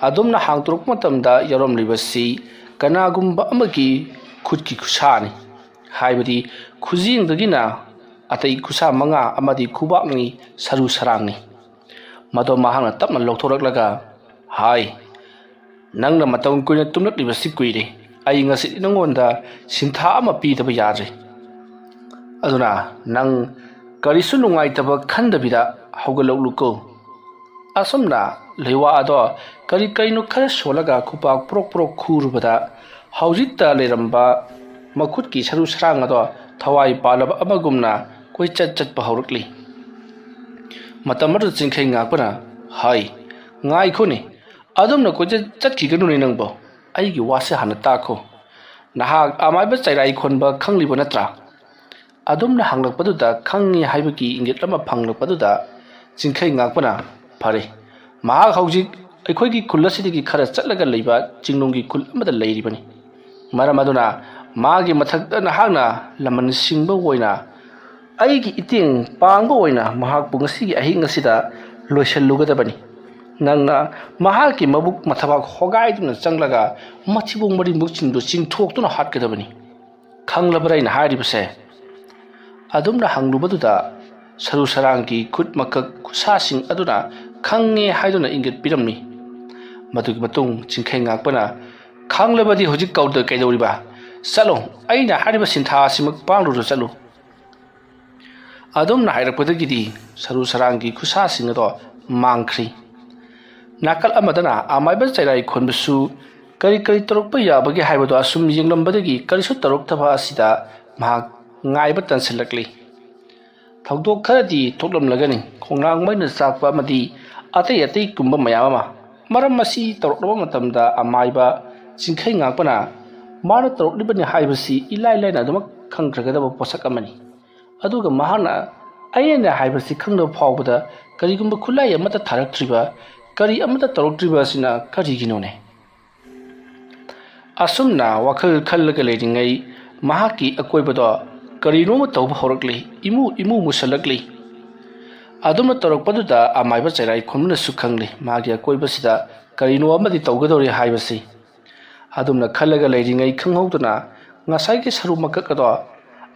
ꯑꯗꯨꯝꯅ ꯍꯥꯡꯇꯣꯔꯛꯄ ꯃꯇꯝꯗ ꯌꯥꯎꯔꯝꯂꯤꯕꯁꯤ ꯀꯅꯥꯒꯨꯝꯕ ꯑꯃꯒꯤ ꯈꯨꯠꯀꯤ ꯈꯨꯠꯁꯥꯅꯤ ꯍꯥꯏꯕꯗꯤ ꯈꯨꯖꯦꯡꯗꯒꯤꯅ ꯑꯇꯩ ꯈꯨꯠꯁꯥ ꯃꯉꯥ ꯑꯃꯗꯤ ꯈꯨꯕꯥꯛꯅꯤ ꯁꯔꯨ ꯁꯔꯥꯡꯅꯤ ꯃꯗꯣ ꯃꯍꯥꯛꯅ ꯇꯞꯅ ꯂꯧꯊꯣꯔꯛꯂꯒ ꯍꯥꯏ ꯅꯪꯅ ꯃꯇꯝ ꯀꯨꯏꯅ ꯇꯨꯝꯂꯛꯂꯤꯕꯁꯤ ꯀꯨꯏꯔꯦ ꯑꯩ ꯉꯁꯤꯗꯤ ꯅꯉꯣꯟꯗ ꯁꯤꯟꯊꯥ ꯑꯃ ꯄꯤꯗꯕ ꯌꯥꯗ꯭ꯔꯦ ꯑꯗꯨꯅ ꯅꯪ ꯀꯔꯤꯁꯨ ꯅꯨꯡꯉꯥꯏꯇꯕ ꯈꯟꯗꯕꯤꯗ ꯍꯧꯒꯠꯂꯛꯂꯨꯀꯣ ꯑꯁꯨꯝꯅ ꯂꯩꯋꯥ ꯑꯗꯣ ꯀꯔꯤ ꯀꯔꯤꯅꯣ ꯈꯔ ꯁꯣꯜꯂꯒ ꯈꯨꯄꯥꯛ ꯄꯣꯔꯣꯛ ꯄꯣꯔꯣꯛ ꯈꯨꯔꯨꯕꯗ ꯍꯧꯖꯤꯛꯇ ꯂꯩꯔꯝꯕ ꯃꯈꯨꯠꯀꯤ ꯁꯔꯨ ꯁꯔꯥꯡ ꯑꯗꯣ ꯊꯋꯥꯏ ꯄꯥꯜꯂꯕ ꯑꯃꯒꯨꯝꯅ ꯀꯣꯏꯆꯠ ꯆꯠꯄ ꯍꯧꯔꯛꯂꯤ ꯃꯇꯝ ꯑꯗꯨꯗ ꯆꯤꯡꯈꯩ ꯉꯥꯛꯄꯅ ꯍꯥꯏ ꯉꯥꯏꯈꯣꯅꯦ ꯑꯗꯨꯝꯅ ꯀꯣꯏꯆꯠ ꯆꯠꯈꯤꯒꯅꯨꯅꯦ ꯅꯪꯕꯣ ꯑꯩꯒꯤ ꯋꯥꯁꯦ ꯍꯥꯟꯅ ꯇꯥꯈꯣ ꯅꯍꯥꯛ ꯑꯃꯥꯏꯕ ꯆꯩꯔꯥꯏ ꯈꯣꯟꯕ ꯈꯪꯂꯤꯕ ꯅꯠꯇ꯭ꯔꯥ ꯑꯗꯨꯝꯅ ꯍꯪꯂꯛꯄꯗꯨꯗ ꯈꯪꯉꯤ ꯍꯥꯏꯕꯒꯤ ꯏꯪꯒꯤꯠ ꯑꯃ ꯐꯪꯂꯛꯄꯗꯨꯗ ꯆꯤꯡꯈꯩ ꯉꯥꯛꯄꯅ ꯐꯔꯦ ꯃꯍꯥꯛ ꯍꯧꯖꯤꯛ ꯑꯩꯈꯣꯏꯒꯤ ꯈꯨꯜ ꯑꯁꯤꯗꯒꯤ ꯈꯔ ꯆꯠꯂꯒ ꯂꯩꯕ ꯆꯤꯡꯅꯨꯡꯒꯤ ꯈꯨꯜ ꯑꯃꯗ ꯂꯩꯔꯤꯕꯅꯤ ꯃꯔꯝ ꯑꯗꯨꯅ ꯃꯥꯒꯤ ꯃꯊꯛꯇ ꯅꯍꯥꯛꯅ ꯂꯃꯟ ꯁꯤꯡꯕ ꯑꯣꯏꯅ ꯑꯩꯒꯤ ꯏꯇꯦꯡ ꯄꯥꯡꯕ ꯑꯣꯏꯅ ꯃꯍꯥꯛꯄꯨ ꯉꯁꯤꯒꯤ ꯑꯍꯤꯡ ꯑꯁꯤꯗ ꯂꯣꯏꯁꯤꯜꯂꯨꯒꯗꯕꯅꯤ ꯅꯪꯅ ꯃꯍꯥꯛꯀꯤ ꯃꯕꯨꯛ ꯃꯊꯕꯥꯛ ꯍꯣꯒꯥꯏꯗꯨꯅ ꯆꯪꯂꯒ ꯃꯊꯤꯕꯣꯡ ꯃꯔꯤꯟꯃꯨꯛꯁꯤꯡꯗꯨ ꯆꯤꯡꯊꯣꯛꯇꯨꯅ ꯍꯥꯠꯀꯗꯕꯅꯤ ꯈꯪꯂꯕ꯭ꯔꯥ ꯑꯩꯅ ꯍꯥꯏꯔꯤꯕꯁꯦ ꯑꯗꯨꯝꯅ ꯍꯪꯂꯨꯕꯗꯨꯗ ꯁꯔꯨ ꯁꯔꯥꯡꯒꯤ ꯈꯨꯠ ꯃꯀꯛ ꯈꯨꯠꯁꯥꯁꯤꯡ ꯑꯗꯨꯅ ꯈꯪꯉꯦ ꯍꯥꯏꯗꯨꯅ ꯏꯪꯒꯤꯠ ꯄꯤꯔꯝꯃꯤ ꯃꯗꯨꯒꯤ ꯃꯇꯨꯡ ꯆꯤꯡꯈꯩ ꯉꯥꯛꯄꯅ ꯈꯪꯂꯕꯗꯤ ꯍꯧꯖꯤꯛ ꯀꯧꯗ ꯀꯩꯗꯧꯔꯤꯕ ꯆꯠꯂꯣ ꯑꯩꯅ ꯍꯥꯏꯔꯤꯕ ꯁꯤꯟꯊꯥ ꯑꯁꯤꯃꯛ ꯄꯥꯡꯂꯨꯔ ꯆꯠꯂꯨ ꯑꯗꯨꯝꯅ ꯍꯥꯏꯔꯛꯄꯗꯒꯤꯗꯤ ꯁꯔꯨ ꯁꯔꯥꯡꯒꯤ ꯈꯨꯠꯁꯥꯁꯤꯡ ꯑꯗꯣ ꯃꯥꯡꯈ꯭ꯔꯤ ꯅꯥꯀꯜ ꯑꯃꯗꯅ ꯑꯃꯥꯏꯕ ꯆꯩꯔꯥꯏ ꯈꯣꯟꯕꯁꯨ ꯀꯔꯤ ꯀꯔꯤ ꯇꯧꯔꯛꯄ ꯌꯥꯕꯒꯦ ꯍꯥꯏꯕꯗꯣ ꯑꯁꯨꯝ ꯌꯦꯡꯂꯝꯕꯗꯒꯤ ꯀꯔꯤꯁꯨ ꯇꯧꯔꯛꯇꯕ ꯑꯁꯤꯗ ꯃꯍꯥꯛ ꯉꯥꯏꯕ ꯇꯟꯁꯤꯜꯂꯛꯂꯤ ꯊꯧꯗꯣꯛ ꯈꯔꯗꯤ ꯊꯣꯛꯂꯝꯂꯒꯅꯤ ꯈꯣꯡꯅꯥꯡ ꯃꯩꯅ ꯆꯥꯛꯄ ꯑꯃꯗꯤ ꯑꯇꯩ ꯑꯇꯩ ꯀꯨꯝꯕ ꯃꯌꯥꯝ ꯑꯃ ꯃꯔꯝ ꯑꯁꯤ ꯇꯧꯔꯛꯂꯕ ꯃꯇꯝꯗ ꯑꯃꯥꯏꯕ ꯆꯤꯡꯈꯩ ꯉꯥꯛꯄꯅ ꯃꯥꯅ ꯇꯧꯔꯛꯂꯤꯕꯅꯤ ꯍꯥꯏꯕꯁꯤ ꯏꯂꯥꯏ ꯂꯥꯏꯅ ꯑꯗꯨꯃꯛ ꯈꯪꯈ꯭ꯔꯒꯗꯕ ꯄꯣꯠꯁꯛ ꯑꯃꯅꯤ ꯑꯗꯨꯒ ꯃꯍꯥꯛꯅ ꯑꯩꯅ ꯍꯥꯏꯕꯁꯤ ꯈꯪꯗꯕ ꯐꯥꯎꯕꯗ ꯀꯔꯤꯒꯨꯝꯕ ꯈꯨꯠꯂꯥꯏ ꯑꯃꯠꯇ ꯊꯥꯔꯛꯇ꯭ꯔꯤꯕ ꯀꯔꯤ ꯑꯃꯠꯇ ꯇꯧꯔꯛꯇ꯭ꯔꯤꯕ ꯑꯁꯤꯅ ꯀꯔꯤꯒꯤꯅꯣꯅꯦ ꯑꯁꯨꯝꯅ ꯋꯥꯈꯜ ꯈꯜꯂꯒ ꯂꯩꯔꯤꯉꯩ ꯃꯍꯥꯛꯀꯤ ꯑꯀꯣꯏꯕꯗꯣ ꯀꯔꯤꯅꯣꯃ ꯇꯧꯕ ꯍꯧꯔꯛꯂꯤ ꯏꯃꯨ ꯃꯨꯁꯜꯂꯛꯂꯤ ꯑꯗꯨꯝꯅ ꯇꯧꯔꯛꯄꯗꯨꯗ ꯑꯃꯥꯏꯕ ꯆꯩꯔꯥꯏ ꯈꯣꯟꯕꯅꯁꯨ ꯈꯪꯂꯤ ꯃꯥꯒꯤ ꯑꯀꯣꯏꯕꯁꯤꯗ ꯀꯔꯤꯅꯣ ꯑꯃꯗꯤ ꯇꯧꯒꯗꯧꯔꯤ ꯍꯥꯏꯕꯁꯤ ꯑꯗꯨꯝꯅ ꯈꯜꯂꯒ ꯂꯩꯔꯤꯉꯩ ꯈꯪꯍꯧꯗꯅ ꯉꯁꯥꯏꯒꯤ ꯁꯔꯨ ꯃꯀꯛ ꯑꯗꯣ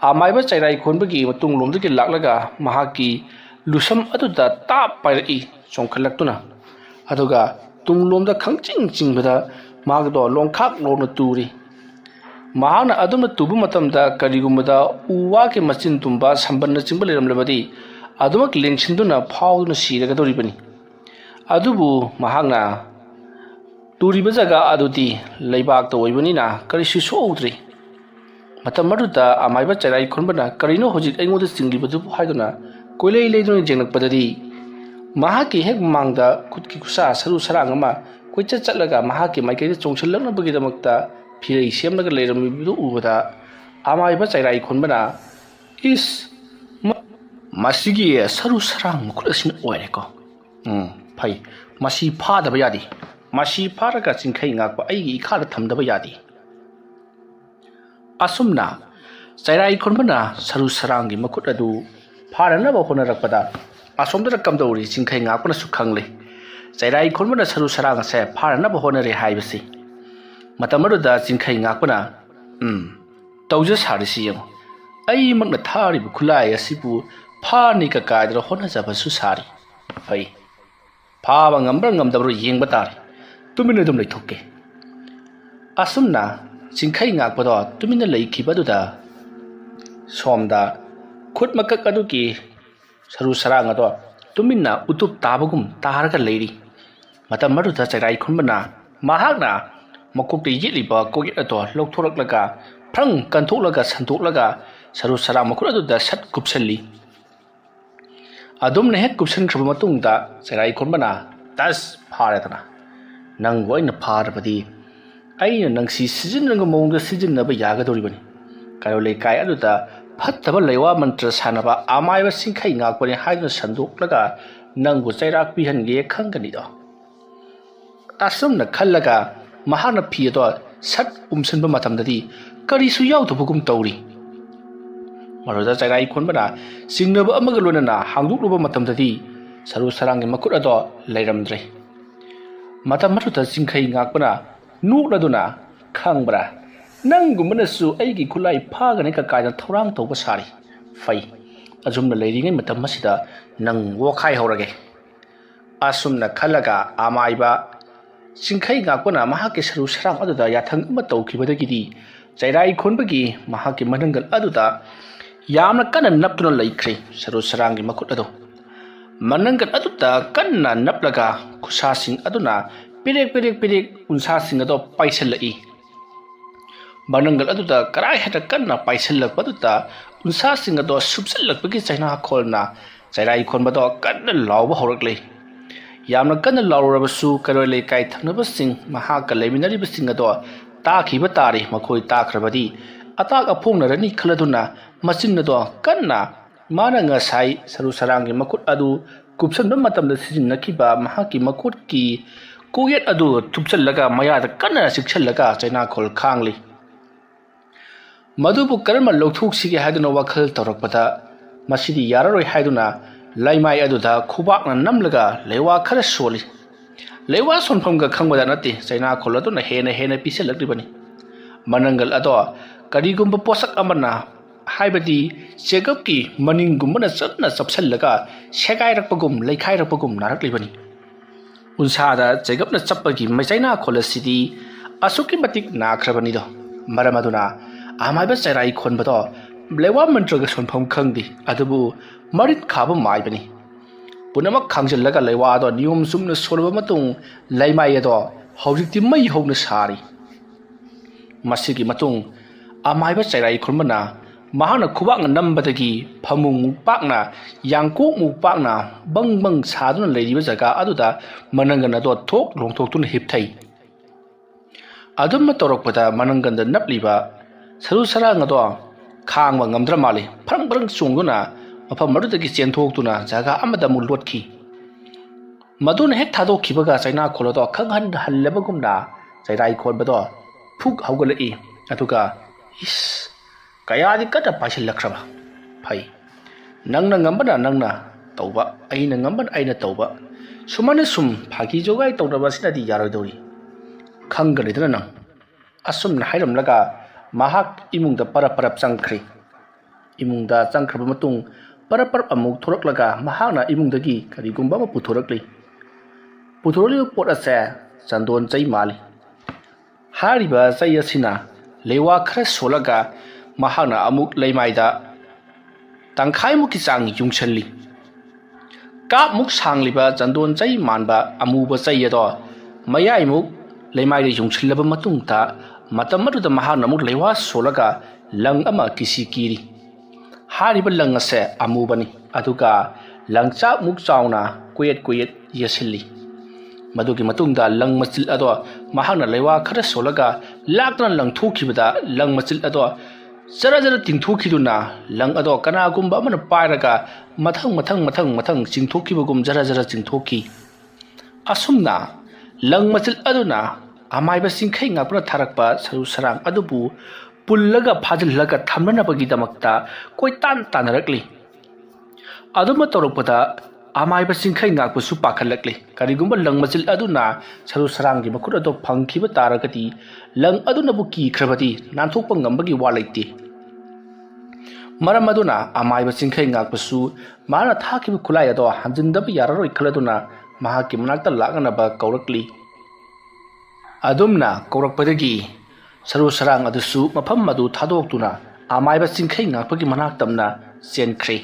ꯑꯃꯥꯏꯕ ꯆꯩꯔꯥꯏ ꯈꯣꯟꯕꯒꯤ ꯃꯇꯨꯡꯂꯣꯝꯗꯒꯤ ꯂꯥꯛꯂꯒ ꯃꯍꯥꯛꯀꯤ lusam aduda tap pairaki chongkhallaktuna aduga tunglomda khangching chingbada magdo longkhak lomna turi mahana adumna tubu matamda karigumada uwa ke machin tumba sambanna chingba leramlabadi adumak lengchinduna phawduna siraga doribani adubu mahangna turiba jaga adudi leibak to oibani na karisu soudri matam maruda amaiba charai khonbana karino hojik aingoda chinglibadu haiduna koilei leiduna jengnak mahaki hek mangda khutki kusa saru sarang ama koicha chatlaga mahaki maikei chongchallakna bagidamakta phirei semlaga leiramibidu ubada amaiba chairai khonbana is masigi saru sarang mukhulasin oireko phai masi phadaba yadi masi pharaga chingkhai ngakpa aigi ikhada thamdaba yadi asumna chairai khonbana saru sarangi makhut adu pharanaba honarakpada asomdara kamdori chingkhai ngakpana sukhangle chairai khonbana saru sarang se pharanaba honare haibasi matamaruda chingkhai ngakpana tauja sarisi yang ai makna thari bu khulai asibu phani ka kaidra hona jaba su sari pai phaba ngambra ngamdabru yengba tari tumina dum leithokke asumna chingkhai ngakpado tumina leikhibaduda somda khut makak aduki saru sarang ado tumina utup tabagum targa leiri matam maruda chairai khonbana mahakna makukti yitliba kogi ado loktholaklaga prang kantholaga santoklaga saru sarang makhut aduda sat kupsalli adumna hek kupsan khaba matungda chairai khonbana tas pharadana nang woina pharabadi aina nangsi sijinnaga mongda sijinna ba yaga doribani karole kai aduda fattaba leiwa mantra sanaba amaiba singkhai ngakpani haiduna sandoklaga nangbu chairak pihange khangani do asumna khallaga mahana phiado sat umsanba matamdadi karisu yaudabugum tawri maroda chairai khonbana singnaba amaga lonana hangdukluba matamdadi saru sarangi makut ado leiramdre matam maruda singkhai ngakpana nukladuna khangbra nangumanasu aigi khulai phagane ka kaida thorang toba sari fai ajumna leiringai matam masida nang wokhai horage asumna khalaga amaiba singkhai ngakpana mahake saru sarang aduda yathang ama tawkhibadagidi chairai khonbagi mahake manangal aduda yamna kana naptuna laikhre saru sarangi makut ado manangal aduda kanna naplaga khusasing aduna pirek unsasing ado paisalai manangal aduda karai heta kanna paisalakpaduta unsasing ado subsalakpagi chaina kholna chairai khonbado kanna lawba horakle yamna kanna lawrabasu karole kai thangnabasing mahaka leiminaribasing ado takhiba tari makhoi takrabadi atak aphongnarani khaladuna machin ado kanna mana ngasai saru sarangi makut adu kupsanba matamda sijinnakiba mahaki makutki kuget adu thupchallaga mayada kanna sikchallaga chaina khol khangli madubu karma lawthuksige haiduna wakhal tawrakpada masidi yararoi haiduna laimai aduda khubakna namlaga lewa khara soli lewa sonphamga khangbada nati chaina kholaduna hena piselakribani manangal ado karigumba posak amana haibadi checkup ki maningumbana chapna chapsallaga sekairakpagum leikhairapagum naraklibani unsada checkup na chappagi machaina kholasidi asuki matik nakrabani do maramaduna amaiba chairai khonbado lewa mantraga sonpham khangdi adubu marit khaba maibani punamak khangjallaga lewa do niyom sumna solba matung laimai ado hojikti mai hogna sari masigi matung amaiba chairai khonbana mahana khubak nambadagi phamung pakna yangkok mu pakna bang saduna leiriba jaga aduda manangana do thok longthok tun hipthai adumma torokpada mananganda napliba saru sarang ado khangba ngamdra mali phrang chungduna mafam marudagi chenthok tuna jaga amada mu lotkhi madun hek thadok khibaga chaina kholodo khanghan hallabagumna chairai khonbado phuk haugalai aduga is kayadi kada paisilakraba phai nangna ngambana nangna tauba aina ngambana aina tauba sumane sum phagi jogai tawdaba sinadi yarodori khanggalidana nang asumna hairamlaga mahak imungda parap changkhri imungda changkhra matung parap parap amuk thoraklaga mahakna imungdagi karigumba ama puthorакli puthorli pot ase chandon chai mali hariba chai asina lewa khara solaga mahakna amuk leimaida tangkhai muki chang yungchalli kap muk sangliba chandon chai manba amuba chai ado mayai muk leimaida yungchillaba matungta matam aduda mahakna muk lewa solaga lang ama kisi kiri hariba lang ase amubani aduga langcha muk chauna kuyet yesilli madugi matungda lang machil ado mahakna lewa khara solaga lakna lang thukibada lang machil ado jara tingthukiduna lang ado kana gumba amana pairaga mathang chingthukibagum jara chingthoki asumna lang machil aduna amaiba singkhai ngapna tharakpa saru sarang adubu pullaga phajilhaga thamnanabagi damakta koi tanarakli aduma torokpada amaiba singkhai ngakpasu pakhalakli karigumba lang machil aduna saru sarangi makut ado phangkhiba taragati lang aduna bu ki khrabati nanthokpa ngambagi walaiti maram aduna amaiba singkhai ngakpasu mana thakibu khulai ado hanjindaba yararoi khaladuna mahaki manakta laganaba kaurakli adumna kaurakpadagi saru sarang adusu mafam madu thadoktuna amaiba singkhai ngakpagi manaktamna senkhre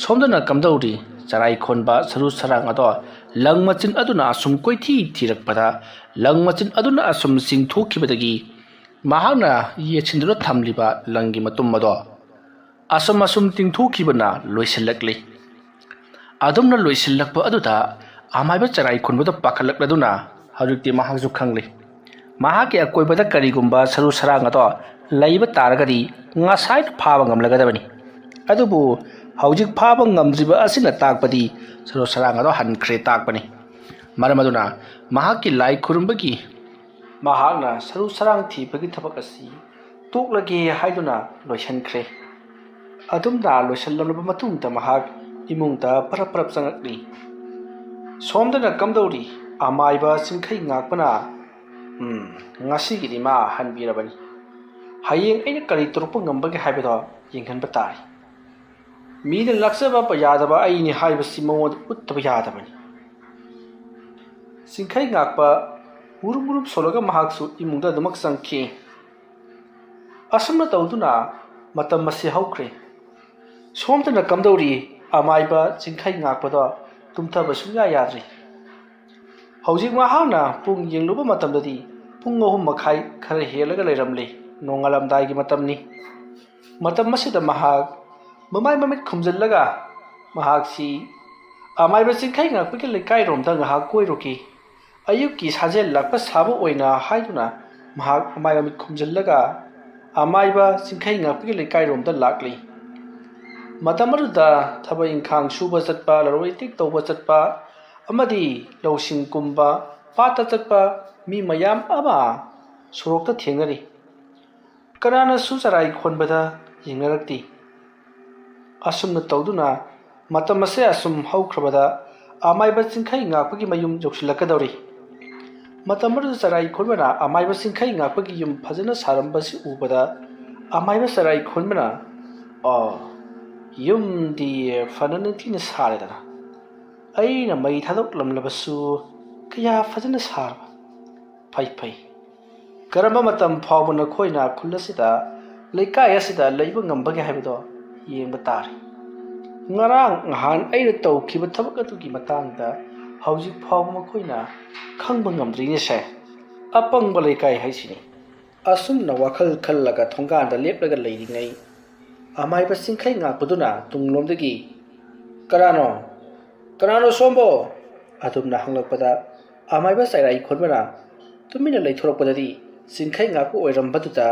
somdana kamdauri charai khonba saru sarang ado langmachin aduna asum koithi thirakpada langmachin aduna asum singthokibadagi mahakna yechindra thamliba langi matum ado asum tingthokibana loisilakli adumna loisilakpa aduda amaiba charai khonbada pakhalakladuna hajukti mahakju khangli mahaki akoibada karigumba saru sarang ado laiba taragadi ngasai phaba ngamlagadabani adubu haujik phaba ngamdriba asina takpadi saru sarang ado hankhre takpani maramaduna mahaki lai khurumbagi mahakna saru sarang thibagi thabak asi toklage haiduna loisankhre adumda loisallamlaba matungta mahak imungta parap changakli somdana kamdauri amaiba singkhai ngakpana ngasigidi ma hanbirabani hayeng aina kari turpa ngambagi haibado yenghanba tari मीन लक्सब यादब अने मौद उत्तब यादबनी सिंखै gap मुरुम मुरुम सोलग महाक्सु इमुंग दमक संखे असमना तौदुना मतम मसे हौख्रे सोमतन कमदौरी अमाइबा सिंखै गापद तुमथब सुया याद्री हौजिक महाना पुंग येंगलुब मतमददी पुंग 3 मखाई खर हेलग लेरमले नोंगलमदाइगी मतमनी मतम मसिद महाक ममाई ममित खुमजल्लगा महाक्सी अमाइबा सिंखै गापगी लेकाई रोमदा गाहाक कोइरोकी अयुकी साजेल लाकपा साबो ओइना हाइदुना महाक अमाइ ममित खुमजल्लगा अमाइबा सिंखै गापगी लेकाई रोमदा लाकली मतमरुदा थबा इंखांग सुबा चटपा लरोइतिक तौबा चटपा अमदी लौसिंग कुंबा पाता चटपा मी मयाम अमा सोरोक्ता थेंगरी कनाना सुचराई खोनबदा यिंगरक्ति असुमन तौदुना मतमसे असुम हौख्रबदा अमाइबा सिंखै गापगी मयुम जोक्सिलकदौरी मतमरु चराई खोनबना अमाइबा सिंखै गापगी युम फजना सारंबसी उबदा अमाइबा चराई खोनबना युम दी फनन तिन सारेदना अइना मई थादोक लमलबसु कया फजना सार फै करम मतम फावबन खोइना खुलसिदा लेकाय असिदा lab ngambagi haibado yengba tari ngarang han aina tawkhiba thabak atugi matangda haujik phawba makhoina khangba ngamdrini se apangba lekai haisini asumna wakhal khallaga thonganda leplaga leiringai amaiba singkhai ngakpaduna tunglomdagi karano sombo adumna hanglakpada amaiba sairai khonbana tumina leithorakpadadi singkhai ngakku oirambaduda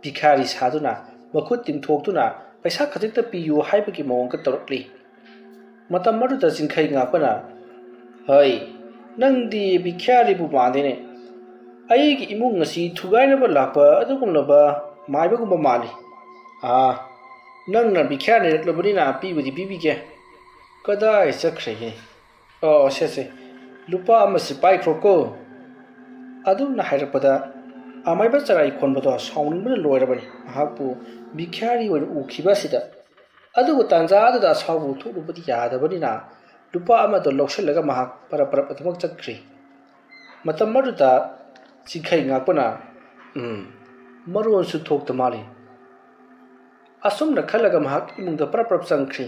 bikhari saduna makhut tingthoktuna पैसा खजिक PU हाइबगी मौंग तौरक्ली मतम मरुदा सिंखै गापना हई Nandi बिख्यारिबु मादेने अइगी इमुंग ngasi थुगाइनब लापा अदुगुमलबा माइबगुम माली नंगना बिख्यानि रक्लबनिना पीबुदी पीबिगे कदाय चख्रे हे से लुपा अमसि पाइख्रोको अदुना हाइरपदा अमाइबा चराई खोनबदो साउनिंगबन लोइरबनि हाकपु बिख्यारि ओइन उखिबासिदा ꯑꯗꯨꯕꯨ ꯇꯥꯟꯖꯥ ꯑꯗꯨꯗ ꯁꯥꯎꯕ ꯊꯣꯛꯂꯨꯕꯗꯤ ꯌꯥꯗꯕꯅꯤꯅ ꯂꯨꯄꯥ ꯑꯃꯗꯣ ꯂꯧꯁꯤꯜꯂꯒ ꯃꯍꯥꯛ ꯄꯔꯞ ꯄꯔꯞ ꯑꯗꯨꯃꯛ ꯆꯠꯈ꯭ꯔꯤ꯫ ꯃꯇꯝ ꯑꯗꯨꯗ ꯆꯤꯡꯈꯩ ꯉꯥꯛꯄꯅ ꯃꯔꯣꯟꯁꯨ ꯊꯣꯛꯇ ꯃꯥꯜꯂꯤ꯫ ꯑꯁꯨꯝꯅ ꯈꯜꯂꯒ ꯃꯍꯥꯛ ꯏꯃꯨꯡꯗ ꯄꯔꯞ ꯄꯔꯞ ꯆꯪꯈ꯭ꯔꯤ꯫